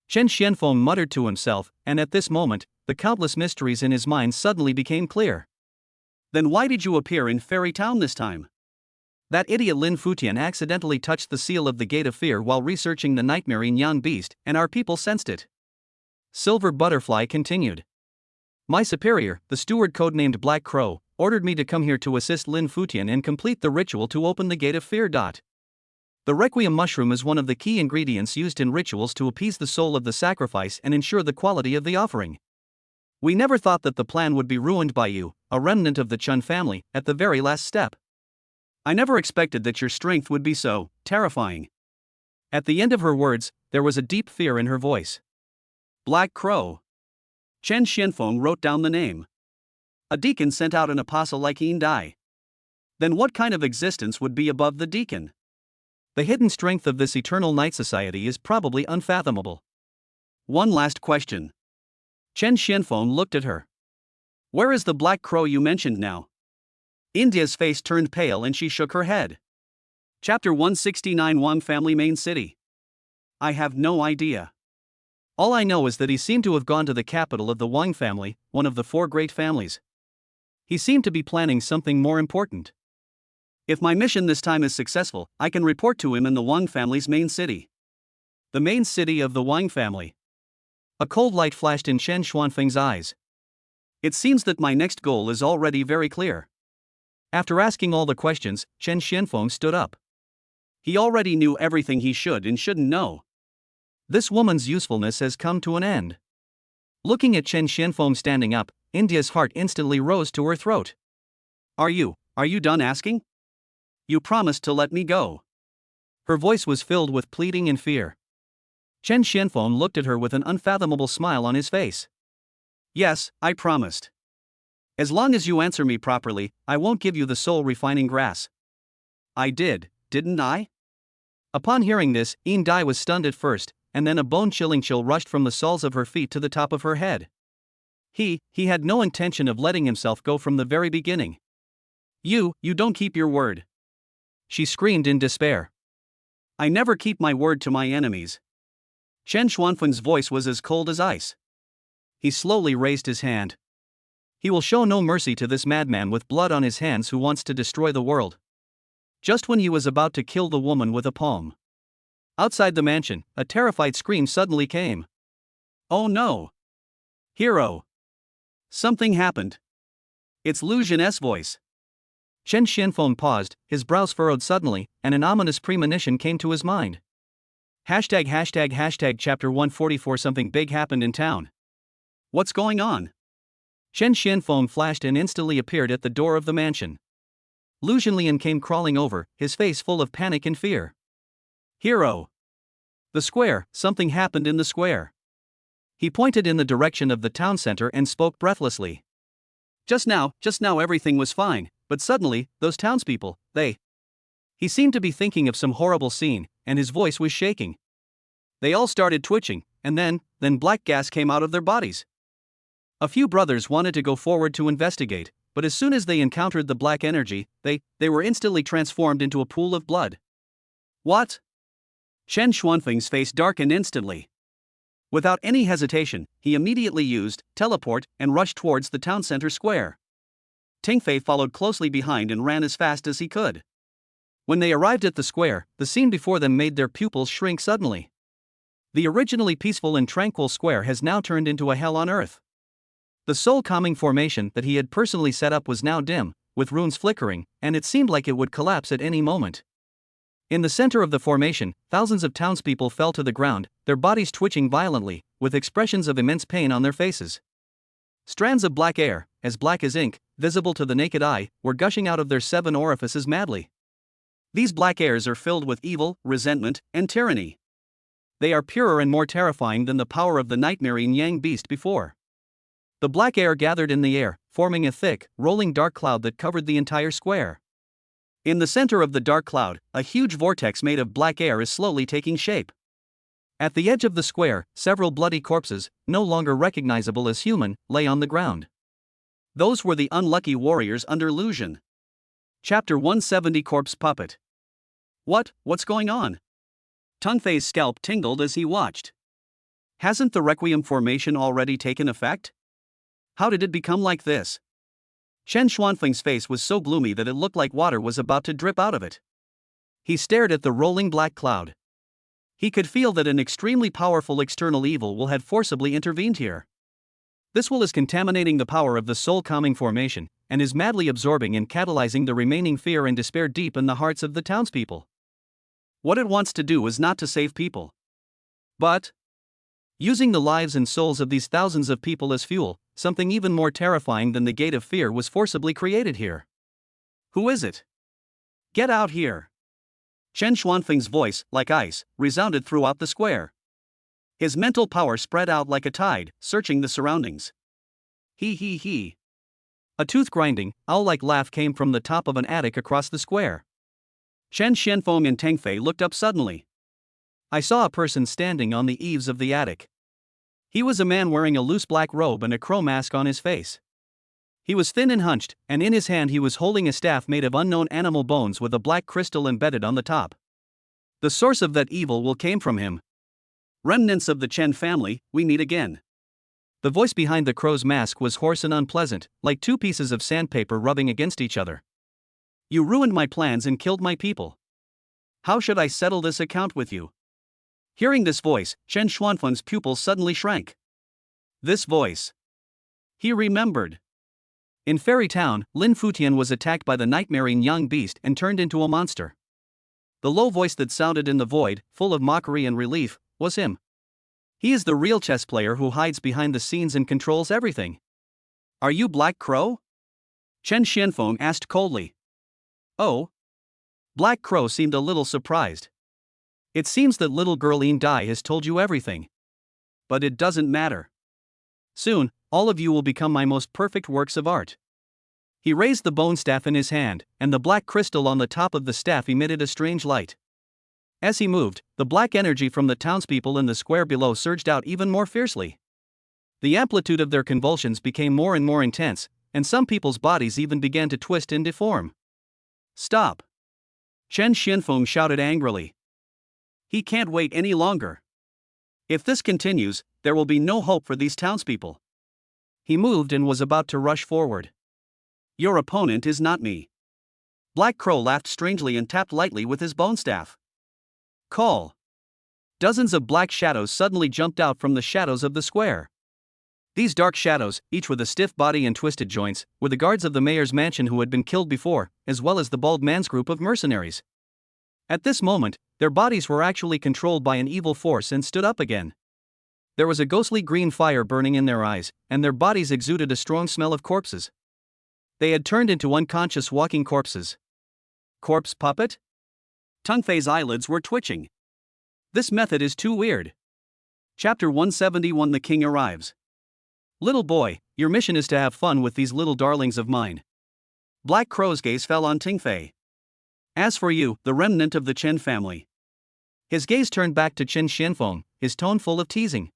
[SPEAKER 1] Chen Xianfeng muttered to himself, and at this moment, the countless mysteries in his mind suddenly became clear.
[SPEAKER 2] Then why did you appear in Fairy Town this time?
[SPEAKER 1] That idiot Lin Futian accidentally touched the seal of the Gate of Fear while researching the nightmare Yan beast, and our people sensed it. Silver Butterfly continued. My superior, the steward codenamed Black Crow, ordered me to come here to assist Lin Futian and complete the ritual to open the Gate of Fear. The Requiem mushroom is one of the key ingredients used in rituals to appease the soul of the sacrifice and ensure the quality of the offering. We never thought that the plan would be ruined by you, a remnant of the Chun family, at the very last step. I never expected that your strength would be so terrifying. At the end of her words, there was a deep fear in her voice. Black Crow. Chen Xianfeng wrote down the name. A deacon sent out an apostle like Yin Dai. Then what kind of existence would be above the deacon? The hidden strength of this eternal night society is probably unfathomable. One last question. Chen Xianfeng looked at her. Where is the Black Crow you mentioned now? India's face turned pale and she shook her head. Chapter 169 Wang Family Main City. I have no idea. All I know is that he seemed to have gone to the capital of the Wang family, one of the four great families. He seemed to be planning something more important. If my mission this time is successful, I can report to him in the Wang family's main city. The main city of the Wang family. A cold light flashed in Chen Xuanfeng's eyes. It seems that my next goal is already very clear. After asking all the questions, Chen Xianfeng stood up. He already knew everything he should and shouldn't know. This woman's usefulness has come to an end. Looking at Chen Xianfeng standing up, India's heart instantly rose to her throat. Are you done asking? You promised to let me go. Her voice was filled with pleading and fear. Chen Xianfeng looked at her with an unfathomable smile on his face. Yes, I promised. As long as you answer me properly, I won't give you the soul refining grass. I did, didn't I? Upon hearing this, Yin Dai was stunned at first, and then a bone-chilling chill rushed from the soles of her feet to the top of her head. He had no intention of letting himself go from the very beginning. You don't keep your word. She screamed in despair. I never keep my word to my enemies. Chen Xuanfeng's voice was as cold as ice. He slowly raised his hand. He will show no mercy to this madman with blood on his hands who wants to destroy the world. Just when he was about to kill the woman with a palm. Outside the mansion, a terrified scream suddenly came. Oh no! Hero! Something happened. It's Lu Zhen's voice. Chen Xianfeng paused, his brows furrowed suddenly, and an ominous premonition came to his mind. #### Chapter 144 Something big happened in town. What's going on? Chen Xianfeng flashed and instantly appeared at the door of the mansion. Lu Zhenlian came crawling over, his face full of panic and fear. Hero! The square, something happened in the square. He pointed in the direction of the town center and spoke breathlessly. Just now everything was fine, but suddenly, those townspeople, He seemed to be thinking of some horrible scene, and his voice was shaking. They all started twitching, and then black gas came out of their bodies. A few brothers wanted to go forward to investigate, but as soon as they encountered the black energy, they were instantly transformed into a pool of blood. What? Chen Xuanfeng's face darkened instantly. Without any hesitation, he immediately used teleport and rushed towards the town center square. Tingfei followed closely behind and ran as fast as he could. When they arrived at the square, the scene before them made their pupils shrink suddenly. The originally peaceful and tranquil square has now turned into a hell on earth. The soul-calming formation that he had personally set up was now dim, with runes flickering, and it seemed like it would collapse at any moment. In the center of the formation, thousands of townspeople fell to the ground, their bodies twitching violently, with expressions of immense pain on their faces. Strands of black air, as black as ink, visible to the naked eye, were gushing out of their 7 orifices madly. These black airs are filled with evil, resentment, and tyranny. They are purer and more terrifying than the power of the nightmare yin-yang beast before. The black air gathered in the air, forming a thick, rolling dark cloud that covered the entire square. In the center of the dark cloud, a huge vortex made of black air is slowly taking shape. At the edge of the square, several bloody corpses, no longer recognizable as human, lay on the ground. Those were the unlucky warriors under Lu Zhen. Chapter 170 Corpse Puppet. What's going on? Tungfei's scalp tingled as he watched. Hasn't the Requiem formation already taken effect? How did it become like this? Chen Xuanfeng's face was so gloomy that it looked like water was about to drip out of it. He stared at the rolling black cloud. He could feel that an extremely powerful external evil will had forcibly intervened here. This will is contaminating the power of the soul-calming formation, and is madly absorbing and catalyzing the remaining fear and despair deep in the hearts of the townspeople. What it wants to do is not to save people, but Using the lives and souls of these thousands of people as fuel, something even more terrifying than the gate of fear was forcibly created here. Who is it? Get out here! Chen Xuanfeng's voice, like ice, resounded throughout the square. His mental power spread out like a tide, searching the surroundings. He. A tooth-grinding, owl-like laugh came from the top of an attic across the square. Chen Xianfeng and Teng Fei looked up suddenly. I saw a person standing on the eaves of the attic. He was a man wearing a loose black robe and a crow mask on his face. He was thin and hunched, and in his hand he was holding a staff made of unknown animal bones with a black crystal embedded on the top. The source of that evil will came from him. Remnants of the Chen family, we meet again. The voice behind the crow's mask was hoarse and unpleasant, like two pieces of sandpaper rubbing against each other. You ruined my plans and killed my people. How should I settle this account with you? Hearing this voice, Chen Xuanfeng's pupils suddenly shrank. This voice. He remembered. In Fairy Town, Lin Futian was attacked by the nightmaring young beast and turned into a monster. The low voice that sounded in the void, full of mockery and relief, was him. He is the real chess player who hides behind the scenes and controls everything. Are you Black Crow? Chen Xianfeng asked coldly. Oh? Black Crow seemed a little surprised. It seems that little girl Yin Dai has told you everything. But it doesn't matter. Soon, all of you will become my most perfect works of art. He raised the bone staff in his hand, and the black crystal on the top of the staff emitted a strange light. As he moved, the black energy from the townspeople in the square below surged out even more fiercely. The amplitude of their convulsions became more and more intense, and some people's bodies even began to twist and deform. Stop! Chen Xianfeng shouted angrily. He can't wait any longer. If this continues, there will be no hope for these townspeople. He moved and was about to rush forward. Your opponent is not me. Black Crow laughed strangely and tapped lightly with his bone staff. Call. Dozens of black shadows suddenly jumped out from the shadows of the square. These dark shadows, each with a stiff body and twisted joints, were the guards of the mayor's mansion who had been killed before, as well as the bald man's group of mercenaries. At this moment, their bodies were actually controlled by an evil force and stood up again. There was a ghostly green fire burning in their eyes, and their bodies exuded a strong smell of corpses. They had turned into unconscious walking corpses. Corpse puppet? Teng Fei's eyelids were twitching. This method is too weird. Chapter 171 The King Arrives. Little boy, your mission is to have fun with these little darlings of mine. Black Crow's gaze fell on Teng Fei. As for you, the remnant of the Chen family. His gaze turned back to Chen Xianfeng, his tone full of teasing.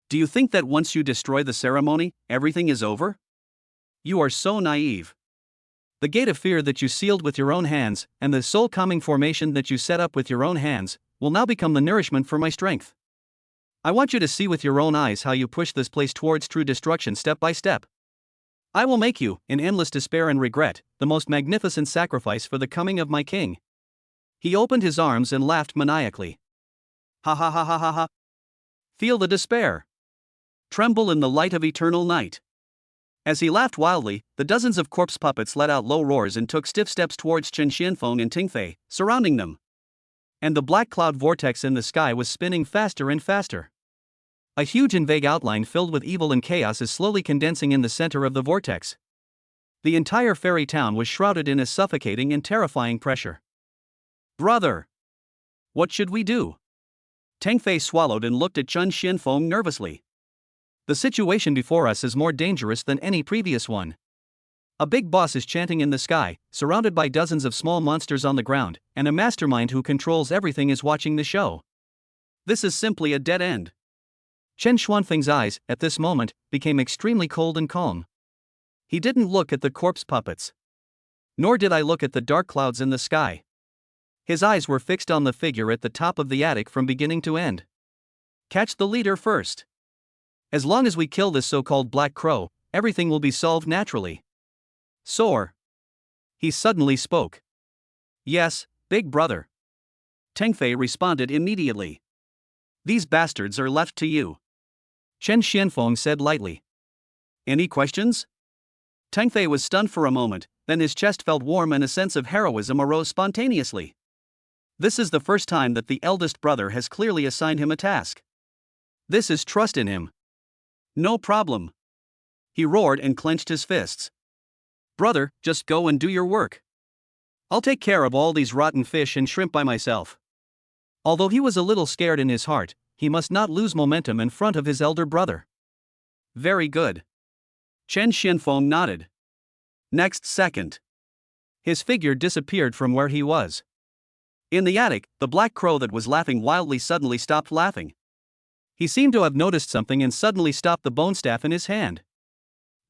[SPEAKER 1] Do you think that once you destroy the ceremony, everything is over? You are so naive. The gate of fear that you sealed with your own hands, and the soul-calming formation that you set up with your own hands, will now become the nourishment for my strength. I want you to see with your own eyes how you push this place towards true destruction step by step. I will make you, in endless despair and regret, the most magnificent sacrifice for the coming of my king. He opened his arms and laughed maniacally. Ha ha ha ha ha ha. Feel the despair. Tremble in the light of eternal night. As he laughed wildly, the dozens of corpse puppets let out low roars and took stiff steps towards Chen Xianfeng and Teng Fei, surrounding them. And the black cloud vortex in the sky was spinning faster and faster. A huge and vague outline filled with evil and chaos is slowly condensing in the center of the vortex. The entire fairy town was shrouded in a suffocating and terrifying pressure. Brother! What should we do? Teng Fei swallowed and looked at Chen Xianfeng nervously. The situation before us is more dangerous than any previous one. A big boss is chanting in the sky, surrounded by dozens of small monsters on the ground, and a mastermind who controls everything is watching the show. This is simply a dead end. Chen Xuanfeng's eyes, at this moment, became extremely cold and calm. He didn't look at the corpse puppets. Nor did I look at the dark clouds in the sky. His eyes were fixed on the figure at the top of the attic from beginning to end. Catch the leader first. As long as we kill this so-called Black Crow, everything will be solved naturally. Soar. He suddenly spoke. Yes, big brother. Teng Fei responded immediately. These bastards are left to you. Chen Xianfeng said lightly. Any questions? Teng Fei was stunned for a moment, then his chest felt warm and a sense of heroism arose spontaneously. This is the first time that the eldest brother has clearly assigned him a task.
[SPEAKER 2] This is trust in him. No problem. He roared and clenched his fists. Brother, just go and do your work. I'll take care of all these rotten fish and shrimp by myself. Although he was a little scared in his heart, he must not lose momentum in front of his elder brother. Very good. Chen Xianfeng nodded. Next second, his figure disappeared from where he was. In the attic, the black crow that was laughing wildly suddenly stopped laughing. He seemed to have noticed something and suddenly stopped the bone staff in his hand.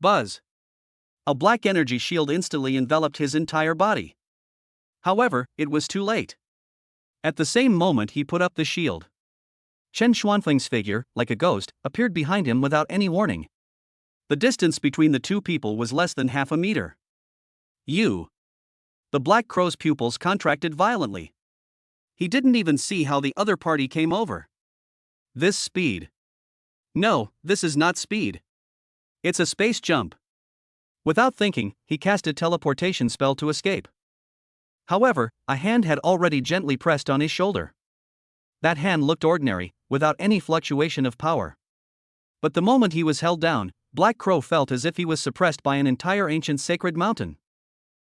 [SPEAKER 2] Buzz! A black energy shield instantly enveloped his entire body. However, it was too late. At the same moment he put up the shield, Chen Xuanfeng's figure, like a ghost, appeared behind him without any warning. The distance between the two people was less than half a meter. You! The black crow's pupils contracted violently. He didn't even see how the other party came over. This speed. No, this is not speed. It's a space jump. Without thinking, he cast a teleportation spell to escape. However, a hand had already gently pressed on his shoulder. That hand looked ordinary, without any fluctuation of power. But the moment he was held down, Black Crow felt as if he was suppressed by an entire ancient sacred mountain.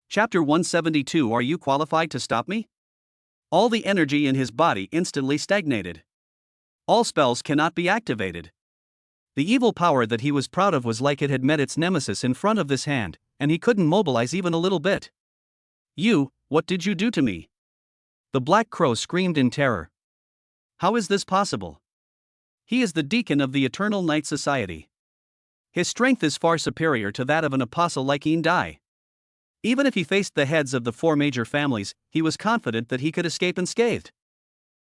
[SPEAKER 2] Chapter 172. Are you qualified to stop me? All the energy in his body instantly stagnated. All spells cannot be activated. The evil power that he was proud of was like it had met its nemesis in front of this hand, and he couldn't mobilize even a little bit. You, what did you do to me? The Black Crow screamed in terror. How is this possible? He is the deacon of the Eternal Night Society. His strength is far superior to that of an apostle like Yin Dai. Even if he faced the heads of the four major families, he was confident that he could escape unscathed.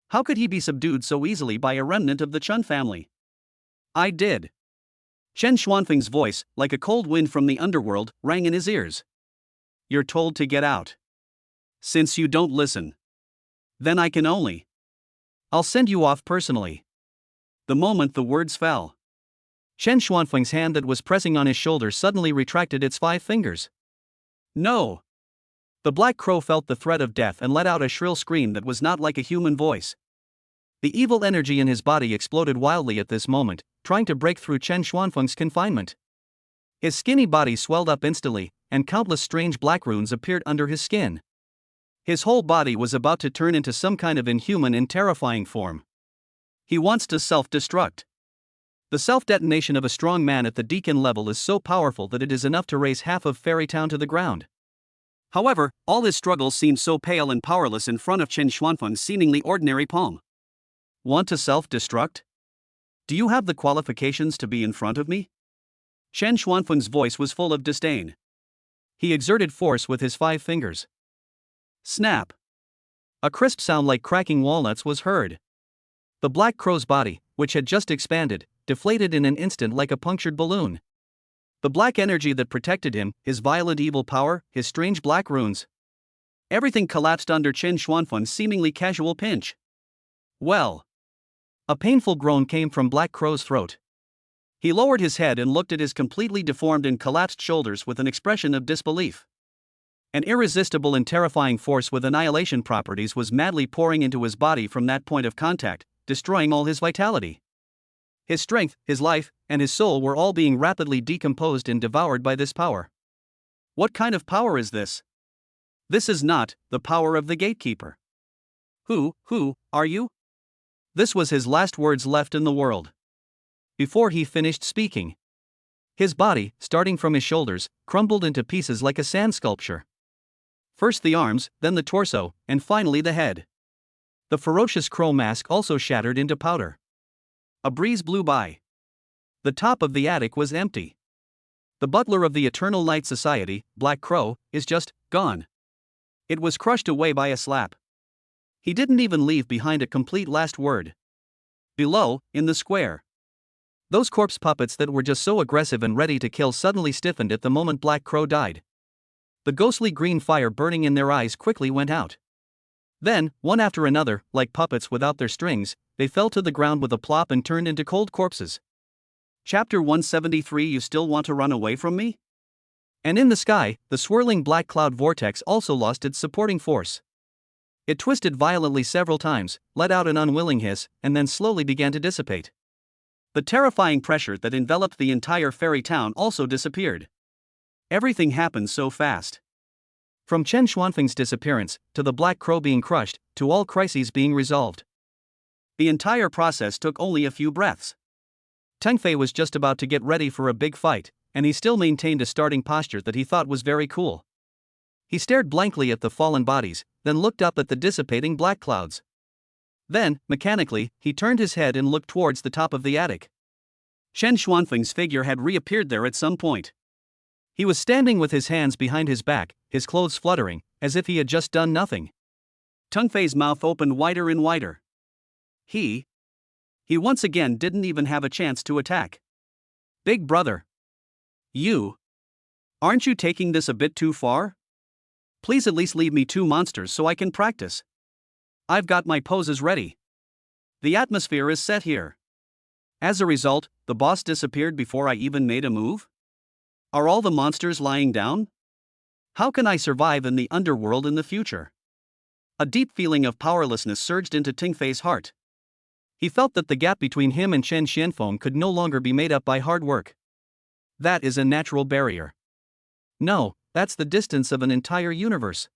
[SPEAKER 2] How could he be subdued so easily by a remnant of the Chun family? I did. Chen Xuanfeng's voice, like a cold wind from the underworld, rang in his ears. You're told to get out. Since you don't listen, then I can only. I'll send you off personally. The moment the words fell, Chen Xuanfeng's hand that was pressing on his shoulder suddenly retracted its 5 fingers. No! The Black Crow felt the threat of death and let out a shrill scream that was not like a human voice. The evil energy in his body exploded wildly at this moment, trying to break through Chen Xuanfeng's confinement. His skinny body swelled up instantly, and countless strange black runes appeared under his skin. His whole body was about to turn into some kind of inhuman and terrifying form. He wants to self-destruct. The self-detonation of a strong man at the deacon level is so powerful that it is enough to raise half of Fairytown to the ground. However, all his struggles seemed so pale and powerless in front of Chen Xuanfeng's seemingly ordinary palm. Want to self-destruct? Do you have the qualifications to be in front of me? Chen Xuanfeng's voice was full of disdain. He exerted force with his 5 fingers. Snap! A crisp sound like cracking walnuts was heard. The Black Crow's body, which had just expanded, deflated in an instant like a punctured balloon. The black energy that protected him, his violent evil power, his strange black runes. Everything collapsed under Chen Xuanfeng's seemingly casual pinch. Well. A painful groan came from Black Crow's throat. He lowered his head and looked at his completely deformed and collapsed shoulders with an expression of disbelief. An irresistible and terrifying force with annihilation properties was madly pouring into his body from that point of contact, destroying all his vitality. His strength, his life, and his soul were all being rapidly decomposed and devoured by this power. What kind of power is this? This is not the power of the gatekeeper. Who are you? This was his last words left in the world. Before he finished speaking, his body, starting from his shoulders, crumbled into pieces like a sand sculpture. First the arms, then the torso, and finally the head. The ferocious crow mask also shattered into powder. A breeze blew by. The top of the attic was empty. The butler of the Eternal Night Society, Black Crow, is just gone. It was crushed away by a slap. He didn't even leave behind a complete last word. Below, in the square, those corpse puppets that were just so aggressive and ready to kill suddenly stiffened at the moment Black Crow died. The ghostly green fire burning in their eyes quickly went out. Then, one after another, like puppets without their strings, they fell to the ground with a plop and turned into cold corpses. Chapter 173. You still want to run away from me? And in the sky, the swirling black cloud vortex also lost its supporting force. It twisted violently several times, let out an unwilling hiss, and then slowly began to dissipate. The terrifying pressure that enveloped the entire fairy town also disappeared. Everything happened so fast.
[SPEAKER 1] From Chen Xuanfeng's disappearance, to the Black Crow being crushed, to all crises being resolved.
[SPEAKER 2] The entire process took only a few breaths.
[SPEAKER 1] Teng Fei was just about to get ready for a big fight, and he still maintained a starting posture that he thought was very cool. He stared blankly at the fallen bodies, then looked up at the dissipating black clouds. Then, mechanically, he turned his head and looked towards the top of the attic.
[SPEAKER 2] Chen Xuanfeng's figure had reappeared there at some point.
[SPEAKER 1] He was standing with his hands behind his back, his clothes fluttering, as if he had just done nothing.
[SPEAKER 2] Teng Fei's mouth opened wider and wider. He once again didn't even have a chance to attack.
[SPEAKER 1] Big brother.
[SPEAKER 2] Aren't you taking this a bit too far? Please at least leave me 2 monsters so I can practice. I've got my poses ready. The atmosphere is set here. As a result, the boss disappeared before I even made a move? Are all the monsters lying down? How can I survive in the underworld in the future? A deep feeling of powerlessness surged into Teng Fei's heart.
[SPEAKER 1] He felt that the gap between him and Chen Xianfeng could no longer be made up by hard work. That is a natural barrier. No, that's the distance of an entire universe.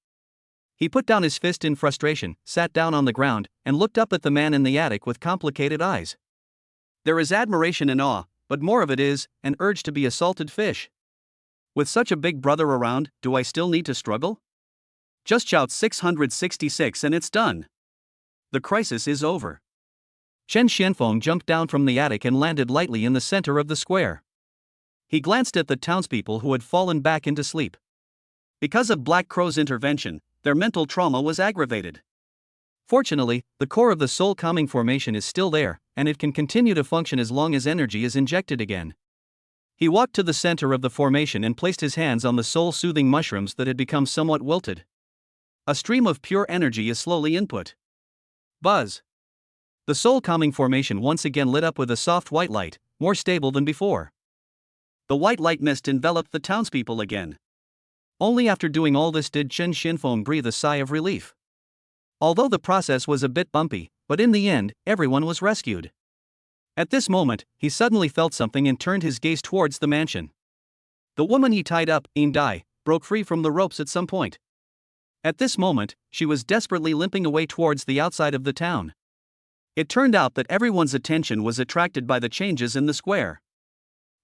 [SPEAKER 1] He put down his fist in frustration, sat down on the ground, and looked up at the man in the attic with complicated eyes.
[SPEAKER 2] There is admiration and awe, but more of it is an urge to be a salted fish. With such a big brother around, do I still need to struggle? Just shout 666 and it's done. The crisis is over.
[SPEAKER 1] Chen Xianfeng jumped down from the attic and landed lightly in the center of the square. He glanced at the townspeople who had fallen back into sleep.
[SPEAKER 2] Because of Black Crow's intervention, their mental trauma was aggravated.
[SPEAKER 1] Fortunately, the core of the soul calming formation is still there, and it can continue to function as long as energy is injected again. He walked to the center of the formation and placed his hands on the soul-soothing mushrooms that had become somewhat wilted. A stream of pure energy is slowly input. Buzz! The soul calming formation once again lit up with a soft white light, more stable than before.
[SPEAKER 2] The white light mist enveloped the townspeople again.
[SPEAKER 1] Only after doing all this did Chen Xianfeng breathe a sigh of relief. Although the process was a bit bumpy, but in the end, everyone was rescued. At this moment, he suddenly felt something and turned his gaze towards the mansion. The woman he tied up, Yin Dai, broke free from the ropes at some point. At this moment, she was desperately limping away towards the outside of the town. It turned out that everyone's attention was attracted by the changes in the square.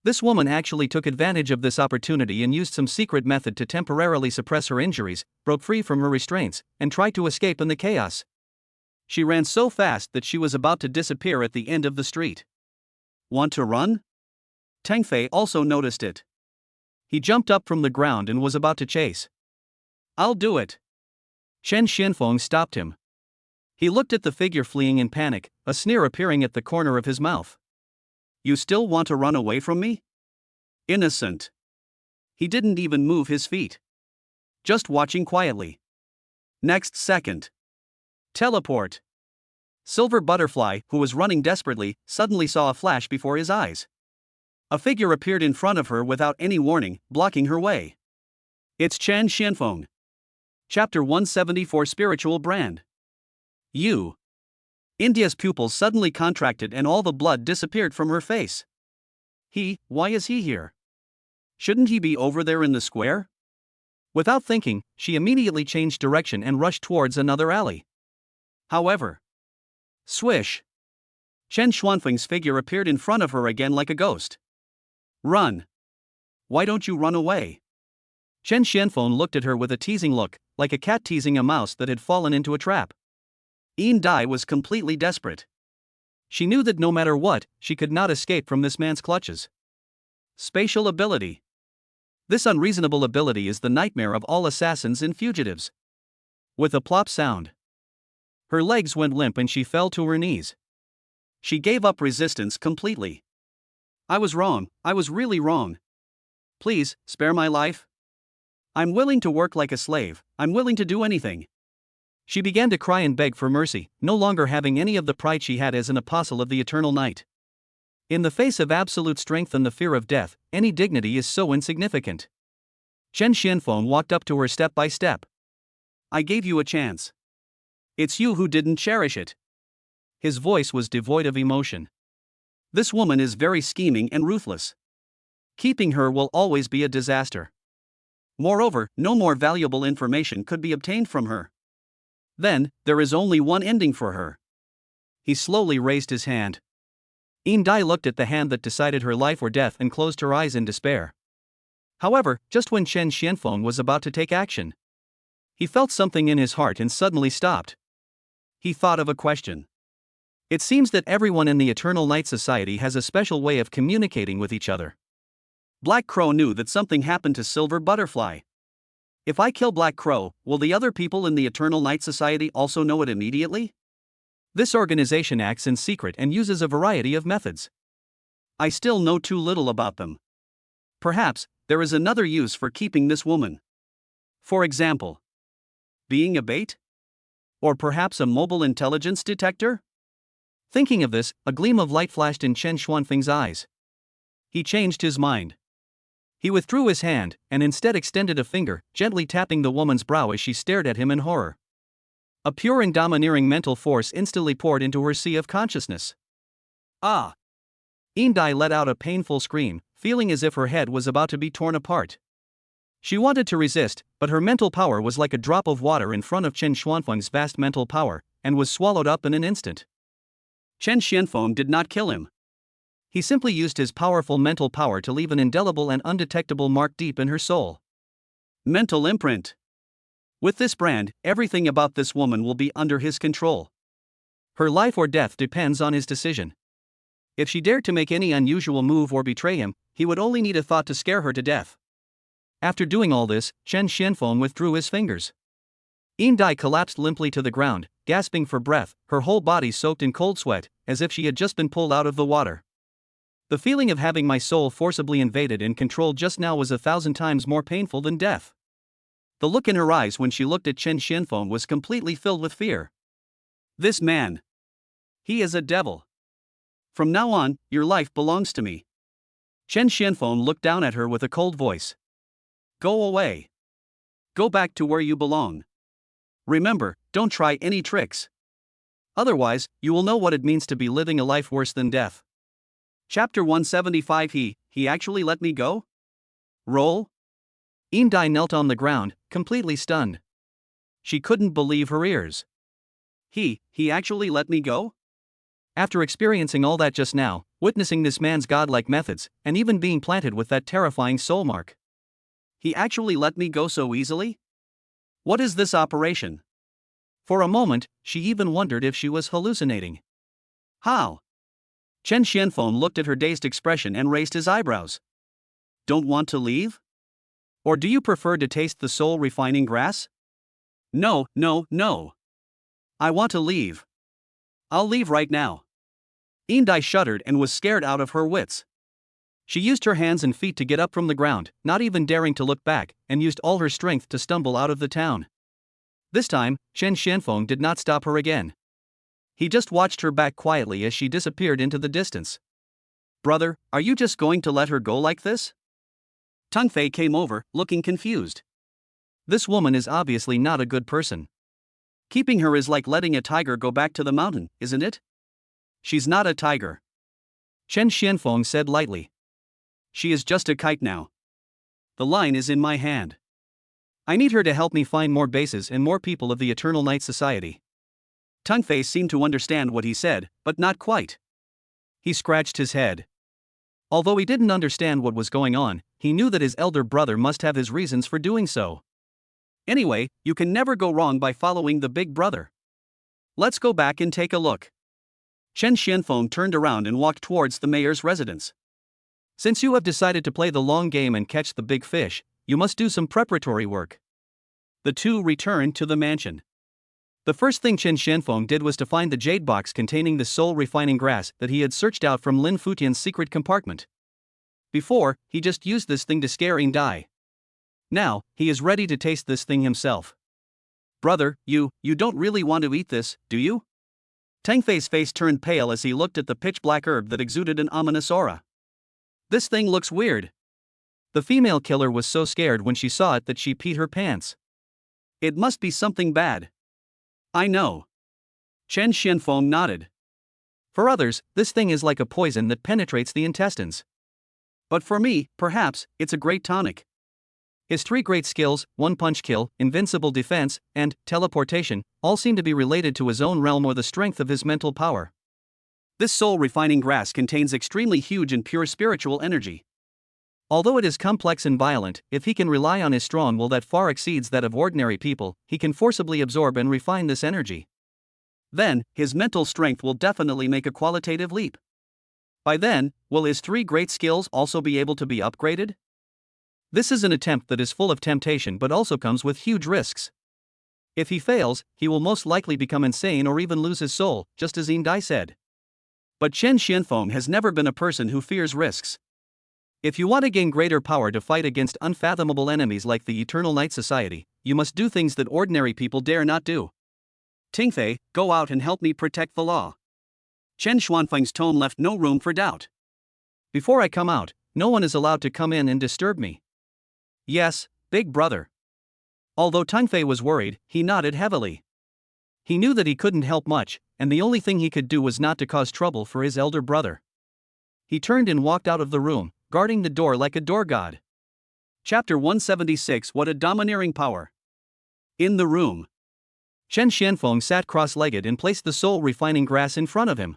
[SPEAKER 1] This woman actually took advantage of this opportunity and used some secret method to temporarily suppress her injuries, broke free from her restraints, and tried to escape in the chaos. She ran so fast that she was about to disappear at the end of the street.
[SPEAKER 2] Want to run? Teng Fei also noticed it.
[SPEAKER 1] He jumped up from the ground and was about to chase.
[SPEAKER 2] I'll do it.
[SPEAKER 1] Chen Xianfeng stopped him. He looked at the figure fleeing in panic, a sneer appearing at the corner of his mouth.
[SPEAKER 2] You still want to run away from me? Innocent. He didn't even move his feet. Just watching quietly. Next second. Teleport. Silver Butterfly, who was running desperately, suddenly saw a flash before his eyes. A figure appeared in front of her without any warning, blocking her way. It's Chen Xianfeng. Chapter 174 Spiritual Brand. India's pupils suddenly contracted and all the blood disappeared from her face. Why is he here? Shouldn't he be over there in the square? Without thinking, she immediately changed direction and rushed towards another alley. However, swish! Chen Xuanfeng's figure appeared in front of her again like a ghost. Run! Why don't you run away? Chen Xianfeng looked at her with a teasing look, like a cat teasing a mouse that had fallen into a trap. Yin Dai was completely desperate. She knew that no matter what, she could not escape from this man's clutches. Spatial ability. This unreasonable ability is the nightmare of all assassins and fugitives. With a plop sound, her legs went limp and she fell to her knees. She gave up resistance completely. I was wrong, I was really wrong. Please, spare my life. I'm willing to work like a slave, I'm willing to do anything. She began to cry and beg for mercy, no longer having any of the pride she had as an apostle of the eternal night. In the face of absolute strength and the fear of death, any dignity is so insignificant. Chen Xianfeng walked up to her step by step. I gave you a chance. It's you who didn't cherish it. His voice was devoid of emotion. This woman is very scheming and ruthless. Keeping her will always be a disaster. Moreover, no more valuable information could be obtained from her. Then, there is only one ending for her. He slowly raised his hand. Dai looked at the hand that decided her life or death and closed her eyes in despair. However, just when Chen Xianfeng was about to take action, he felt something in his heart and suddenly stopped. He thought of a question. It seems that everyone in the Eternal Night Society has a special way of communicating with each other. Black Crow knew that something happened to Silver Butterfly. If I kill Black Crow, will the other people in the Eternal Night Society also know it immediately? This organization acts in secret and uses a variety of methods. I still know too little about them. Perhaps, there is another use for keeping this woman. For example, being a bait? Or perhaps a mobile intelligence detector? Thinking of this, a gleam of light flashed in Chen Xuanfeng's eyes. He changed his mind. He withdrew his hand, and instead extended a finger, gently tapping the woman's brow as she stared at him in horror. A pure and domineering mental force instantly poured into her sea of consciousness. Ah! Dai let out a painful scream, feeling as if her head was about to be torn apart. She wanted to resist, but her mental power was like a drop of water in front of Chen Xuanfeng's vast mental power, and was swallowed up in an instant. Chen Xianfeng did not kill him. He simply used his powerful mental power to leave an indelible and undetectable mark deep in her soul. Mental imprint. With this brand, everything about this woman will be under his control. Her life or death depends on his decision. If she dared to make any unusual move or betray him, he would only need a thought to scare her to death. After doing all this, Chen Xianfeng withdrew his fingers. Dai collapsed limply to the ground, gasping for breath, her whole body soaked in cold sweat, as if she had just been pulled out of the water. The feeling of having my soul forcibly invaded and controlled just now was 1,000 times more painful than death. The look in her eyes when she looked at Chen Xianfeng was completely filled with fear. This man. He is a devil. From now on, your life belongs to me. Chen Xianfeng looked down at her with a cold voice. Go away. Go back to where you belong. Remember, don't try any tricks. Otherwise, you will know what it means to be living a life worse than death. Chapter 175. He actually let me go? Roll? Dai knelt on the ground, completely stunned. She couldn't believe her ears. He actually let me go? After experiencing all that just now, witnessing this man's godlike methods, and even being planted with that terrifying soul mark. He actually let me go so easily? What is this operation? For a moment, she even wondered if she was hallucinating. How? Chen Xianfeng looked at her dazed expression and raised his eyebrows. Don't want to leave? Or do you prefer to taste the soul-refining grass? No. I want to leave. I'll leave right now. Dai shuddered and was scared out of her wits. She used her hands and feet to get up from the ground, not even daring to look back, and used all her strength to stumble out of the town. This time, Chen Xianfeng did not stop her again. He just watched her back quietly as she disappeared into the distance. Brother, are you just going to let her go like this? Teng Fei came over, looking confused. This woman is obviously not a good person. Keeping her is like letting a tiger go back to the mountain, isn't it? She's not a tiger. Chen Xianfeng said lightly. She is just a kite now. The line is in my hand. I need her to help me find more bases and more people of the Eternal Night Society. Teng Fei seemed to understand what he said, but not quite. He scratched his head. Although he didn't understand what was going on, he knew that his elder brother must have his reasons for doing so. Anyway, you can never go wrong by following the big brother. Let's go back and take a look. Chen Xianfeng turned around and walked towards the mayor's residence. Since you have decided to play the long game and catch the big fish, you must do some preparatory work. The two returned to the mansion. The first thing Chen Xianfeng did was to find the jade box containing the soul-refining grass that he had searched out from Lin Futian's secret compartment. Before, he just used this thing to scare Dai. Now, he is ready to taste this thing himself. Brother, you don't really want to eat this, do you? Teng Fei's face turned pale as he looked at the pitch-black herb that exuded an ominous aura. This thing looks weird. The female killer was so scared when she saw it that she peed her pants. It must be something bad. I know. Chen Xianfeng nodded.
[SPEAKER 1] For others, this thing is like a poison that penetrates the intestines. But for me, perhaps, it's a great tonic. His three great skills, one punch kill, invincible defense, and teleportation, all seem to be related to his own realm or the strength of his mental power. This soul-refining grass contains extremely huge and pure spiritual energy. Although it is complex and violent, if he can rely on his strong will that far exceeds that of ordinary people, he can forcibly absorb and refine this energy. Then, his mental strength will definitely make a qualitative leap. By then, will his three great skills also be able to be upgraded? This is an attempt that is full of temptation but also comes with huge risks. If he fails, he will most likely become insane or even lose his soul, just as Yin Dai said. But Chen Xianfeng has never been a person who fears risks. If you want to gain greater power to fight against unfathomable enemies like the Eternal Night Society, you must do things that ordinary people dare not do. Tingfei, go out and help me protect the law. Chen Xuanfeng's tone left no room for doubt. Before I come out, no one is allowed to come in and disturb me. Yes, big brother. Although Tingfei was worried, he nodded heavily. He knew that he couldn't help much, and the only thing he could do was not to cause trouble for his elder brother. He turned and walked out of the room, guarding the door like a door god. Chapter 176. What a domineering power. In the room, Chen Xianfeng sat cross-legged and placed the soul-refining grass in front of him.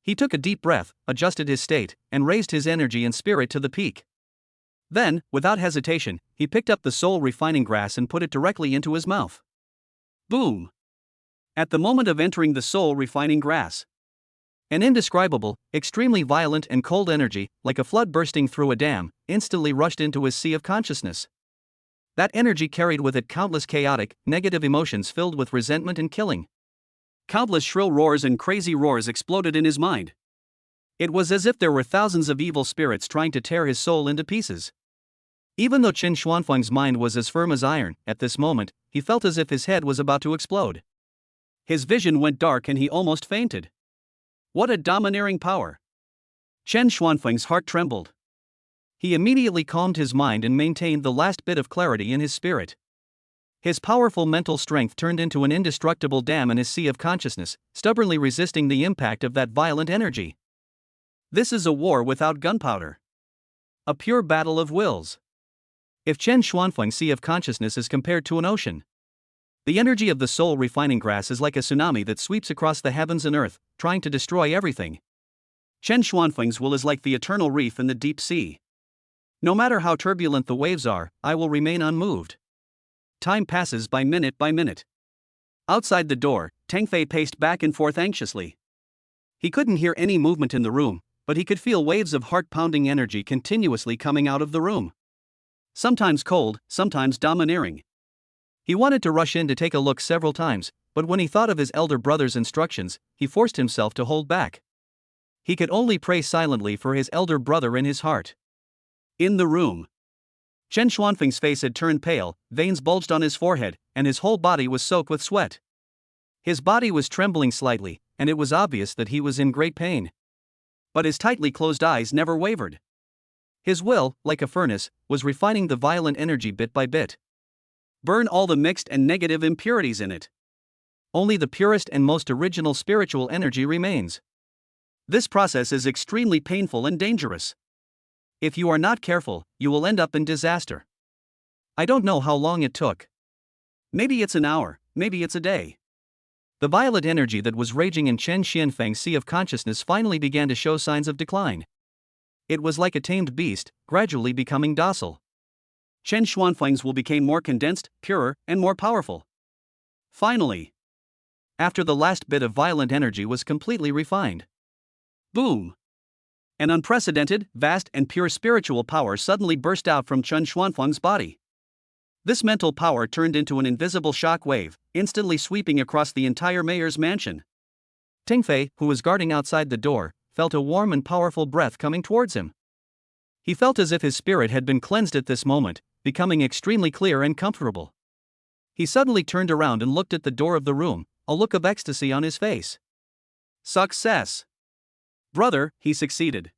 [SPEAKER 1] He took a deep breath, adjusted his state, and raised his energy and spirit to the peak. Then, without hesitation, he picked up the soul-refining grass and put it directly into his mouth. Boom! At the moment of entering the soul-refining grass, an indescribable, extremely violent and cold energy, like a flood bursting through a dam, instantly rushed into his sea of consciousness. That energy carried with it countless chaotic, negative emotions filled with resentment and killing. Countless shrill roars and crazy roars exploded in his mind. It was as if there were thousands of evil spirits trying to tear his soul into pieces. Even though Chen Xuanfeng's mind was as firm as iron, at this moment, he felt as if his head was about to explode. His vision went dark and he almost fainted. What a domineering power! Chen Xuanfeng's heart trembled. He immediately calmed his mind and maintained the last bit of clarity in his spirit. His powerful mental strength turned into an indestructible dam in his sea of consciousness, stubbornly resisting the impact of that violent energy. This is a war without gunpowder. A pure battle of wills. If Chen Xuanfeng's sea of consciousness is compared to an ocean, the energy of the soul-refining grass is like a tsunami that sweeps across the heavens and earth, trying to destroy everything. Chen Xuanfeng's will is like the eternal reef in the deep sea. No matter how turbulent the waves are, I will remain unmoved. Time passes by minute by minute. Outside the door, Tingfei paced back and forth anxiously. He couldn't hear any movement in the room, but he could feel waves of heart-pounding energy continuously coming out of the room. Sometimes cold, sometimes domineering. He wanted to rush in to take a look several times, but when he thought of his elder brother's instructions, he forced himself to hold back. He could only pray silently for his elder brother in his heart. In the room, Chen Xuanfeng's face had turned pale, veins bulged on his forehead, and his whole body was soaked with sweat. His body was trembling slightly, and it was obvious that he was in great pain. But his tightly closed eyes never wavered. His will, like a furnace, was refining the violent energy bit by bit. Burn all the mixed and negative impurities in it. Only the purest and most original spiritual energy remains. This process is extremely painful and dangerous. If you are not careful, you will end up in disaster. I don't know how long it took. Maybe it's an hour, maybe it's a day. The violet energy that was raging in Chen Xianfeng's sea of consciousness finally began to show signs of decline. It was like a tamed beast, gradually becoming docile. Chen Xuanfeng's will became more condensed, purer, and more powerful. Finally, after the last bit of violent energy was completely refined. Boom! An unprecedented, vast, and pure spiritual power suddenly burst out from Chen Xuanfeng's body. This mental power turned into an invisible shock wave, instantly sweeping across the entire mayor's mansion. Tingfei, who was guarding outside the door, felt a warm and powerful breath coming towards him. He felt as if his spirit had been cleansed at this moment, becoming extremely clear and comfortable. He suddenly turned around and looked at the door of the room, a look of ecstasy on his face. Success! Brother, he succeeded.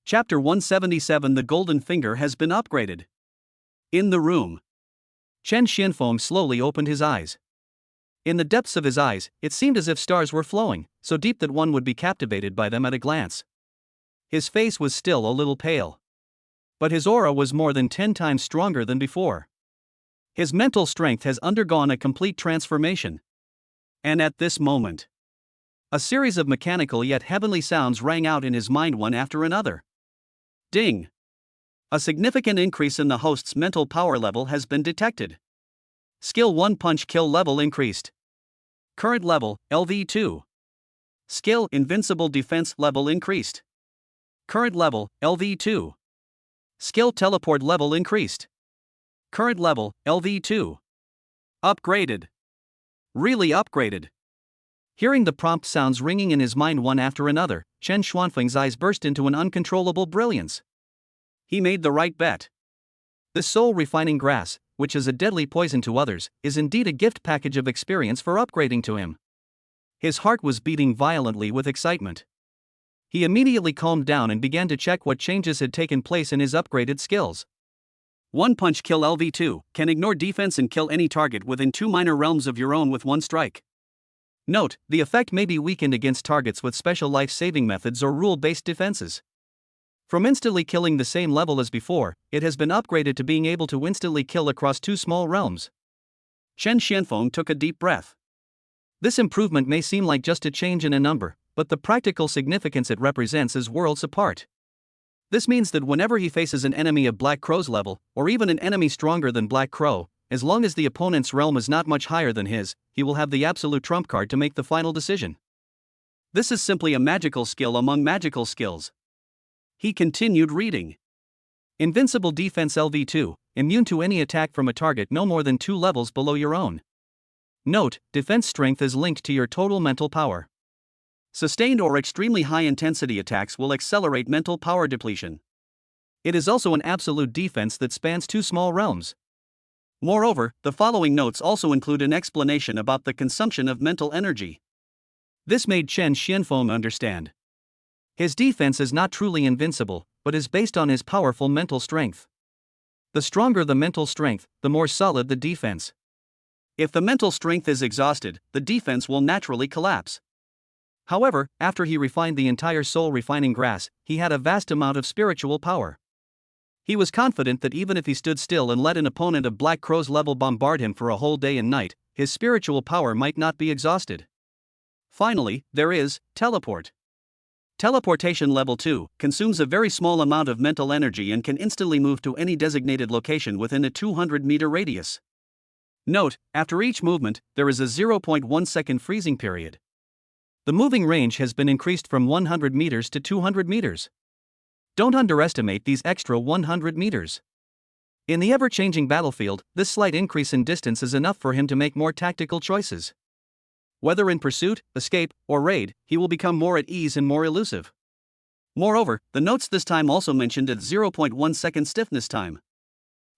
[SPEAKER 1] Chapter 177. The Golden Finger has been upgraded. In the room, Chen Xianfeng slowly opened his eyes. In the depths of his eyes, it seemed as if stars were flowing, so deep that one would be captivated by them at a glance. His face was still a little pale. But his aura was more than 10 times stronger than before. His mental strength has undergone a complete transformation. And at this moment, a series of mechanical yet heavenly sounds rang out in his mind one after another. Ding! A significant increase in the host's mental power level has been detected. Skill 1 Punch Kill level increased. Current level, LV2. Skill Invincible Defense level increased. Current level, LV2. Skill Teleport level increased. Current level, LV2. Upgraded. Really upgraded. Hearing the prompt sounds ringing in his mind one after another, Chen Xuanfeng's eyes burst into an uncontrollable brilliance. He made the right bet. This soul-refining grass, which is a deadly poison to others, is indeed a gift package of experience for upgrading to him. His heart was beating violently with excitement. He immediately calmed down and began to check what changes had taken place in his upgraded skills. 1 Punch Kill LV2 can ignore defense and kill any target within 2 minor realms of your own with one strike. Note, the effect may be weakened against targets with special life-saving methods or rule-based defenses. From instantly killing the same level as before, it has been upgraded to being able to instantly kill across 2 small realms. Chen Xianfeng took a deep breath. This improvement may seem like just a change in a number, but the practical significance it represents is worlds apart. This means that whenever he faces an enemy of Black Crow's level, or even an enemy stronger than Black Crow, as long as the opponent's realm is not much higher than his, he will have the absolute trump card to make the final decision. This is simply a magical skill among magical skills. He continued reading. Invincible Defense LV2, immune to any attack from a target no more than 2 levels below your own. Note, defense strength is linked to your total mental power. Sustained or extremely high-intensity attacks will accelerate mental power depletion. It is also an absolute defense that spans 2 small realms. Moreover, the following notes also include an explanation about the consumption of mental energy. This made Chen Xianfeng understand. His defense is not truly invincible, but is based on his powerful mental strength. The stronger the mental strength, the more solid the defense. If the mental strength is exhausted, the defense will naturally collapse. However, after he refined the entire soul-refining grass, he had a vast amount of spiritual power. He was confident that even if he stood still and let an opponent of Black Crow's level bombard him for a whole day and night, his spiritual power might not be exhausted. Finally, there is Teleport. Teleportation level 2 consumes a very small amount of mental energy and can instantly move to any designated location within a 200-meter radius. Note, after each movement, there is a 0.1 second freezing period. The moving range has been increased from 100 meters to 200 meters. Don't underestimate these extra 100 meters. In the ever-changing battlefield, this slight increase in distance is enough for him to make more tactical choices. Whether in pursuit, escape, or raid, he will become more at ease and more elusive. Moreover, the notes this time also mentioned a 0.1 second stiffness time.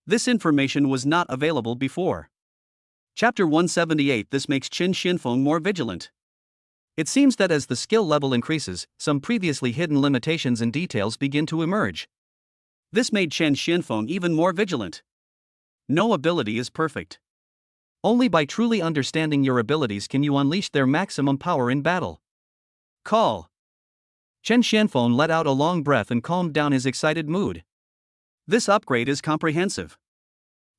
[SPEAKER 1] This information was not available before. Chapter 178. This makes Chen Xianfeng more vigilant. It seems that as the skill level increases, some previously hidden limitations and details begin to emerge. This made Chen Xianfeng even more vigilant. No ability is perfect. Only by truly understanding your abilities can you unleash their maximum power in battle. Call. Chen Xianfeng let out a long breath and calmed down his excited mood. This upgrade is comprehensive.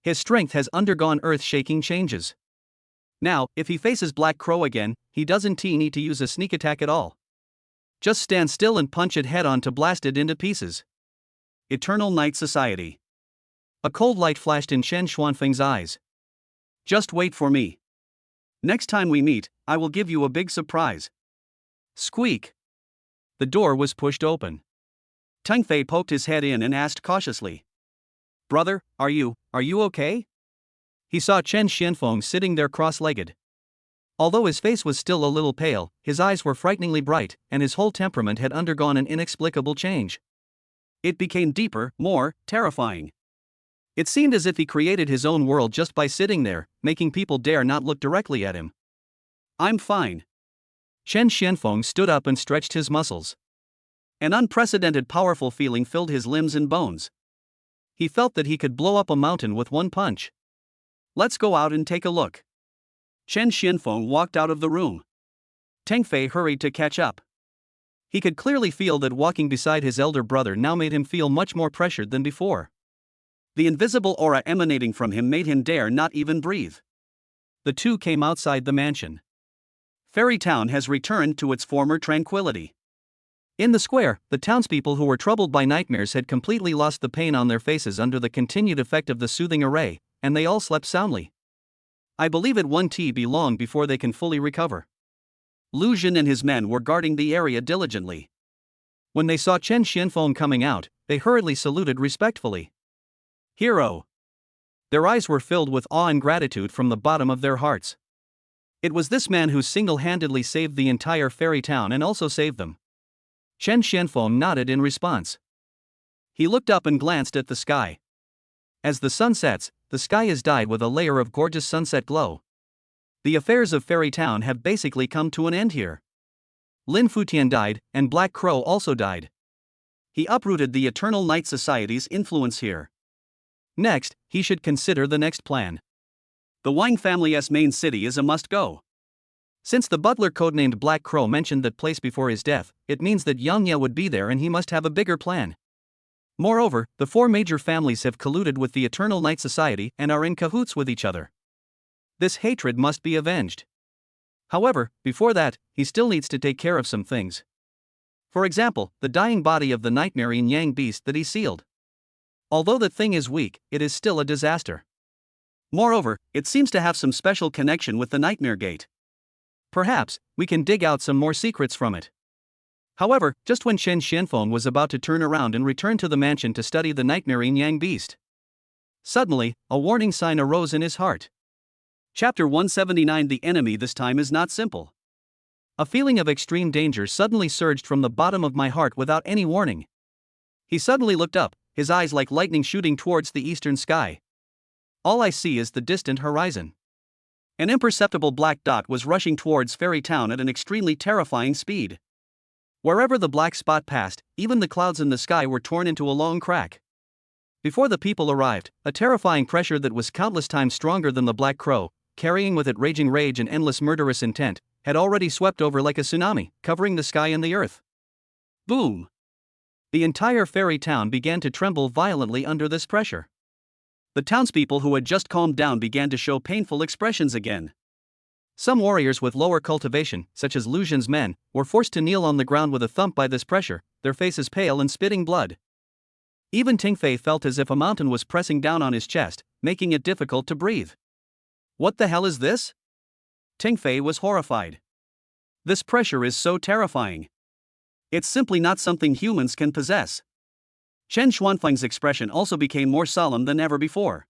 [SPEAKER 1] His strength has undergone earth-shaking changes. Now, if he faces Black Crow again, he doesn't need to use a sneak attack at all. Just stand still and punch it head-on to blast it into pieces. Eternal Night Society. A cold light flashed in Chen Xuanfeng's eyes. Just wait for me. Next time we meet, I will give you a big surprise. Squeak. The door was pushed open. Teng Fei poked his head in and asked cautiously. Brother, are you okay? He saw Chen Xianfeng sitting there cross-legged. Although his face was still a little pale, his eyes were frighteningly bright, and his whole temperament had undergone an inexplicable change. It became deeper, more terrifying. It seemed as if he created his own world just by sitting there, making people dare not look directly at him. I'm fine. Chen Xianfeng stood up and stretched his muscles. An unprecedented powerful feeling filled his limbs and bones. He felt that he could blow up a mountain with one punch. Let's go out and take a look.
[SPEAKER 2] Chen Xianfeng walked out of the room. Teng Fei hurried to catch up. He could clearly feel that walking beside his elder brother now made him feel much more pressured than before. The invisible aura emanating from him made him dare not even breathe. The two came outside the mansion. Fairy Town has returned to its former tranquility. In the square, the townspeople who were troubled by nightmares had completely lost the pain on their faces under the continued effect of the soothing array, and they all slept soundly. I believe it won't be long before they can fully recover. Lu Zhen and his men were guarding the area diligently. When they saw Chen Xianfeng coming out, they hurriedly saluted respectfully. Hero! Their eyes were filled with awe and gratitude from the bottom of their hearts. It was this man who single-handedly saved the entire fairy town and also saved them. Chen Xianfeng nodded in response. He looked up and glanced at the sky. As the sun sets, the sky is dyed with a layer of gorgeous sunset glow. The affairs of Fairy Town have basically come to an end here. Lin Futian died, and Black Crow also died. He uprooted the Eternal Night Society's influence here. Next, he should consider the next plan. The Wang family's main city is a must-go. Since the butler codenamed Black Crow mentioned that place before his death, it means that Yang Ye would be there and he must have a bigger plan. Moreover, the four major families have colluded with the Eternal Night Society and are in cahoots with each other. This hatred must be avenged. However, before that, he still needs to take care of some things. For example, the dying body of the nightmare yin yang beast that he sealed. Although the thing is weak, it is still a disaster. Moreover, it seems to have some special connection with the Nightmare Gate. Perhaps, we can dig out some more secrets from it. However, just when Chen Xianfeng was about to turn around and return to the mansion to study the nightmare yin yang beast, suddenly, a warning sign arose in his heart. Chapter 179. The enemy this time is not simple. A feeling of extreme danger suddenly surged from the bottom of my heart without any warning. He suddenly looked up, his eyes like lightning shooting towards the eastern sky. All I see is the distant horizon. An imperceptible black dot was rushing towards Fairy Town at an extremely terrifying speed. Wherever the black spot passed, even the clouds in the sky were torn into a long crack. Before the people arrived, a terrifying pressure that was countless times stronger than the Black Crow, carrying with it raging rage and endless murderous intent, had already swept over like a tsunami, covering the sky and the earth. Boom! The entire Fairy Town began to tremble violently under this pressure. The townspeople who had just calmed down began to show painful expressions again. Some warriors with lower cultivation, such as Lu Zhen's men, were forced to kneel on the ground with a thump by this pressure, their faces pale and spitting blood. Even Teng Fei felt as if a mountain was pressing down on his chest, making it difficult to breathe. What the hell is this? Teng Fei was horrified. This pressure is so terrifying. It's simply not something humans can possess. Chen Xuanfeng's expression also became more solemn than ever before.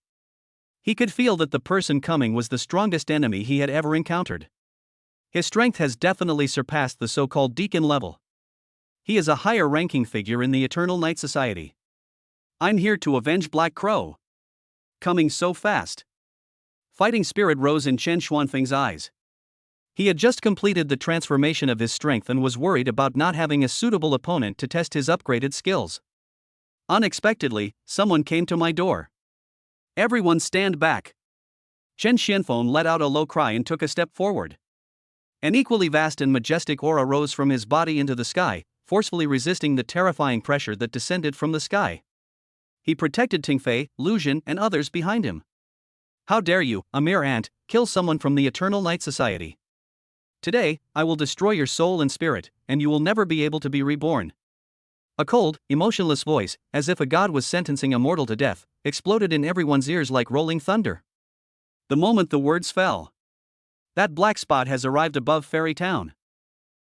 [SPEAKER 2] He could feel that the person coming was the strongest enemy he had ever encountered. His strength has definitely surpassed the so-called deacon level. He is a higher-ranking figure in the Eternal Night Society. I'm here to avenge Black Crow. Coming so fast. Fighting spirit rose in Chen Xuanfeng's eyes. He had just completed the transformation of his strength and was worried about not having a suitable opponent to test his upgraded skills. Unexpectedly, someone came to my door. Everyone stand back. Chen Xianfeng let out a low cry and took a step forward. An equally vast and majestic aura rose from his body into the sky, forcefully resisting the terrifying pressure that descended from the sky. He protected Teng Fei, Lu Zhen, and others behind him. How dare you, a mere ant, kill someone from the Eternal Night Society? Today, I will destroy your soul and spirit, and you will never be able to be reborn. A cold, emotionless voice, as if a god was sentencing a mortal to death, exploded in everyone's ears like rolling thunder. The moment the words fell, that black spot has arrived above Fairy Town.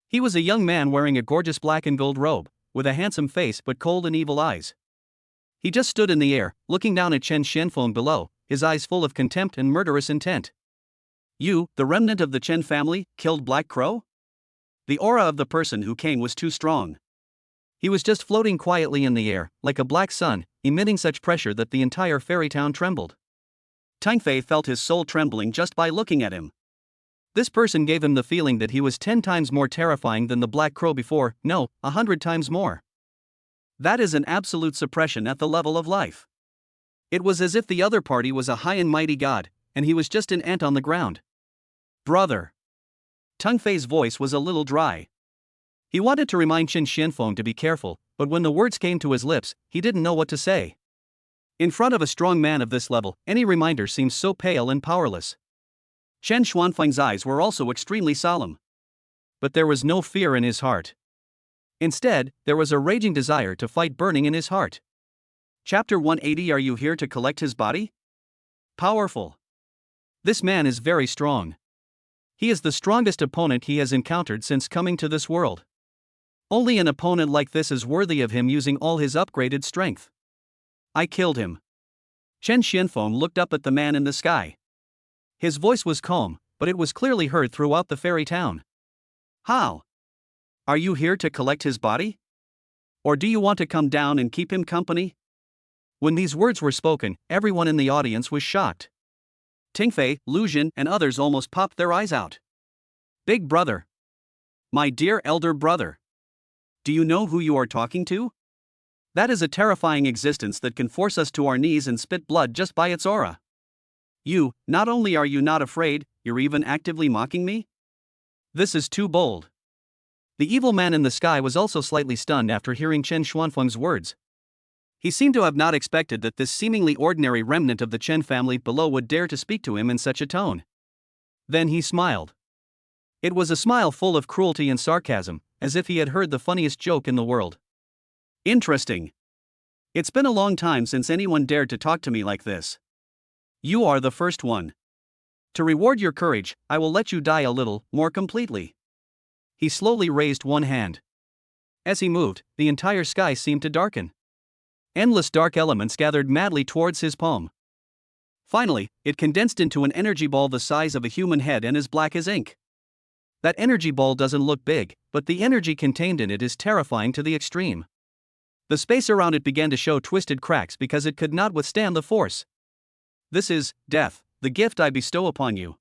[SPEAKER 2] He was a young man wearing a gorgeous black and gold robe, with a handsome face but cold and evil eyes. He just stood in the air, looking down at Chen Xianfeng below, his eyes full of contempt and murderous intent. You, the remnant of the Chen family, killed Black Crow? The aura of the person who came was too strong. He was just floating quietly in the air, like a black sun, emitting such pressure that the entire Fairy Town trembled. Teng Fei felt his soul trembling just by looking at him. This person gave him the feeling that he was 10 times more terrifying than the Black Crow before, no, 100 times more. That is an absolute suppression at the level of life. It was as if the other party was a high and mighty god, and he was just an ant on the ground. Brother. Teng Fei's voice was a little dry. He wanted to remind Qin Xianfeng to be careful, but when the words came to his lips, he didn't know what to say. In front of a strong man of this level, any reminder seems so pale and powerless. Chen Xuanfeng's eyes were also extremely solemn. But there was no fear in his heart. Instead, there was a raging desire to fight burning in his heart. Chapter 180. Are you here to collect his body? Powerful. This man is very strong. He is the strongest opponent he has encountered since coming to this world. Only an opponent like this is worthy of him using all his upgraded strength. I killed him. Chen Xianfeng looked up at the man in the sky. His voice was calm, but it was clearly heard throughout the fairy town. How? Are you here to collect his body? Or do you want to come down and keep him company? When these words were spoken, everyone in the audience was shocked. Teng Fei, Lu Jin, and others almost popped their eyes out. Big brother. My dear elder brother. Do you know who you are talking to? That is a terrifying existence that can force us to our knees and spit blood just by its aura. You, not only are you not afraid, you're even actively mocking me? This is too bold. The evil man in the sky was also slightly stunned after hearing Chen Xuanfeng's words. He seemed to have not expected that this seemingly ordinary remnant of the Chen family below would dare to speak to him in such a tone. Then he smiled. It was a smile full of cruelty and sarcasm, as if he had heard the funniest joke in the world. Interesting. It's been a long time since anyone dared to talk to me like this. You are the first one. To reward your courage, I will let you die a little more completely. He slowly raised one hand. As he moved, the entire sky seemed to darken. Endless dark elements gathered madly towards his palm. Finally, it condensed into an energy ball the size of a human head and as black as ink. That energy ball doesn't look big, but the energy contained in it is terrifying to the extreme. The space around it began to show twisted cracks because it could not withstand the force. This is death, the gift I bestow upon you.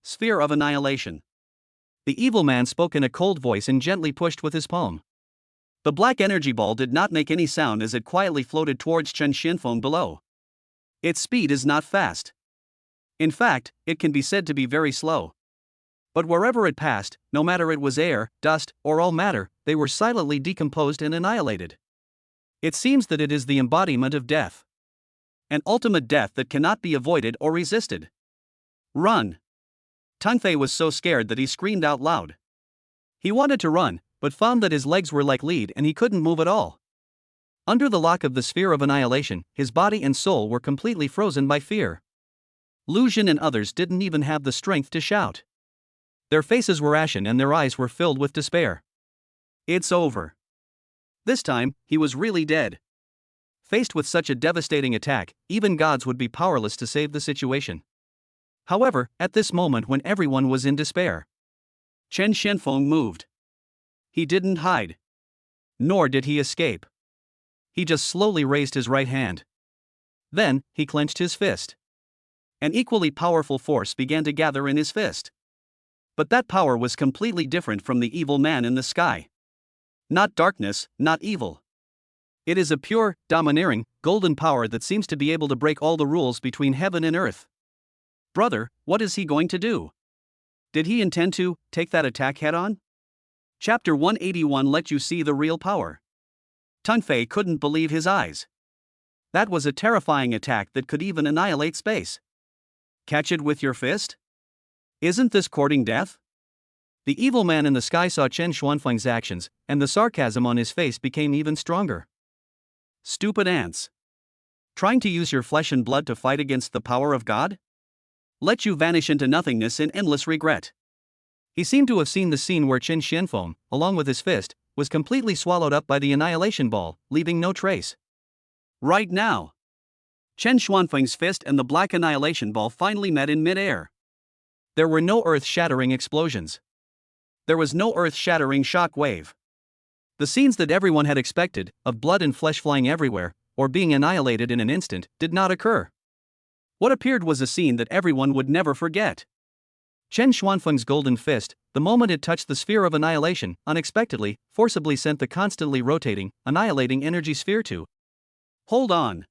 [SPEAKER 2] Sphere of Annihilation. The evil man spoke in a cold voice and gently pushed with his palm. The black energy ball did not make any sound as it quietly floated towards Chen Xianfeng below. Its speed is not fast. In fact, it can be said to be very slow. But wherever it passed, no matter it was air, dust, or all matter, they were silently decomposed and annihilated. It seems that it is the embodiment of death. An ultimate death that cannot be avoided or resisted. Run! Teng Fei was so scared that he screamed out loud. He wanted to run, but found that his legs were like lead and he couldn't move at all. Under the lock of the sphere of annihilation, his body and soul were completely frozen by fear. Lu Jin and others didn't even have the strength to shout. Their faces were ashen and their eyes were filled with despair. It's over. This time, he was really dead. Faced with such a devastating attack, even gods would be powerless to save the situation. However, at this moment when everyone was in despair, Chen Xianfeng moved. He didn't hide. Nor did he escape. He just slowly raised his right hand. Then, he clenched his fist. An equally powerful force began to gather in his fist. But that power was completely different from the evil man in the sky. Not darkness, not evil. It is a pure, domineering, golden power that seems to be able to break all the rules between heaven and earth. Brother, what is he going to do? Did he intend to take that attack head on? Chapter 181 let you see the real power. Teng Fei couldn't believe his eyes. That was a terrifying attack that could even annihilate space. Catch it with your fist? Isn't this courting death? The evil man in the sky saw Chen Xuanfeng's actions, and the sarcasm on his face became even stronger. Stupid ants. Trying to use your flesh and blood to fight against the power of God? Let you vanish into nothingness in endless regret. He seemed to have seen the scene where Chen Xianfeng, along with his fist, was completely swallowed up by the annihilation ball, leaving no trace. Right now. Chen Xuanfeng's fist and the black annihilation ball finally met in mid-air. There were no earth-shattering explosions. There was no earth-shattering shock wave. The scenes that everyone had expected, of blood and flesh flying everywhere, or being annihilated in an instant, did not occur. What appeared was a scene that everyone would never forget. Chen Xuanfeng's golden fist, the moment it touched the sphere of annihilation, unexpectedly, forcibly sent the constantly rotating, annihilating energy sphere to. Hold on.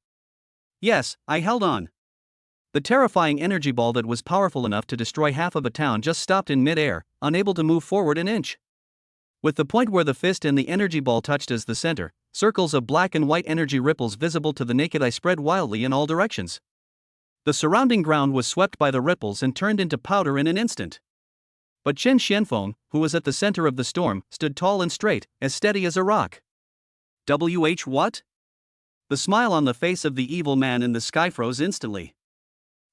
[SPEAKER 2] Yes, I held on.
[SPEAKER 1] The terrifying energy ball that was powerful enough to destroy half of a town just stopped in mid-air, unable to move forward an inch. With the point where the fist and the energy ball touched as the center, circles of black and white energy ripples visible to the naked eye spread wildly in all directions. The surrounding ground was swept by the ripples and turned into powder in an instant. But Chen Xianfeng, who was at the center of the storm, stood tall and straight, as steady as a rock. What? The smile on the face of the evil man in the sky froze instantly.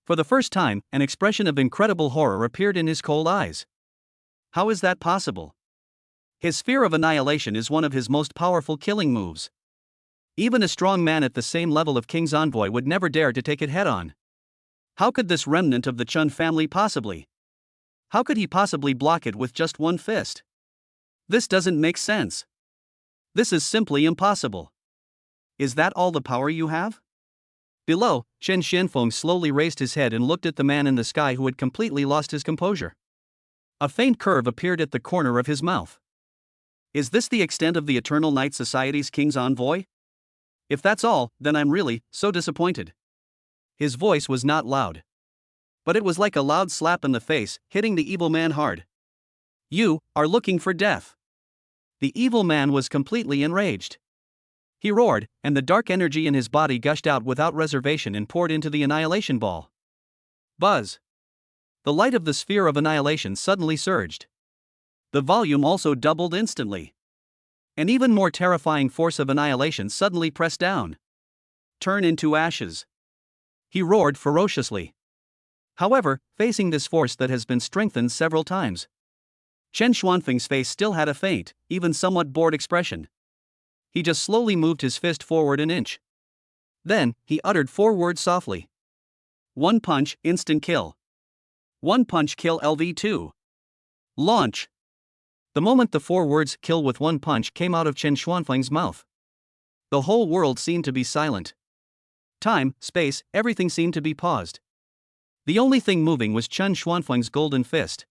[SPEAKER 1] For the first time, an expression of incredible horror appeared in his cold eyes. How is that possible? His sphere of annihilation is one of his most powerful killing moves. Even a strong man at the same level of King's envoy would never dare to take it head-on. How could this remnant of the Chun family possibly? How could he possibly block it with just one fist? This doesn't make sense. This is simply impossible. Is that all the power you have? Below, Chen Xianfeng slowly raised his head and looked at the man in the sky who had completely lost his composure. A faint curve appeared at the corner of his mouth. Is this the extent of the Eternal Night Society's King's envoy? If that's all, then I'm really so disappointed. His voice was not loud. But it was like a loud slap in the face, hitting the evil man hard. You are looking for death. The evil man was completely enraged. He roared, and the dark energy in his body gushed out without reservation and poured into the annihilation ball. Buzz! The light of the sphere of annihilation suddenly surged. The volume also doubled instantly. An even more terrifying force of annihilation suddenly pressed down. Turn into ashes. He roared ferociously. However, facing this force that has been strengthened several times, Chen Xuanfeng's face still had a faint, even somewhat bored expression. He just slowly moved his fist forward an inch. Then, he uttered 4 words softly. One punch, instant kill. One punch kill LV2. Launch. The moment the 4 words kill with one punch came out of Chen Xuanfeng's mouth, the whole world seemed to be silent. Time, space, everything seemed to be paused. The only thing moving was Chen Xuanfeng's golden fist.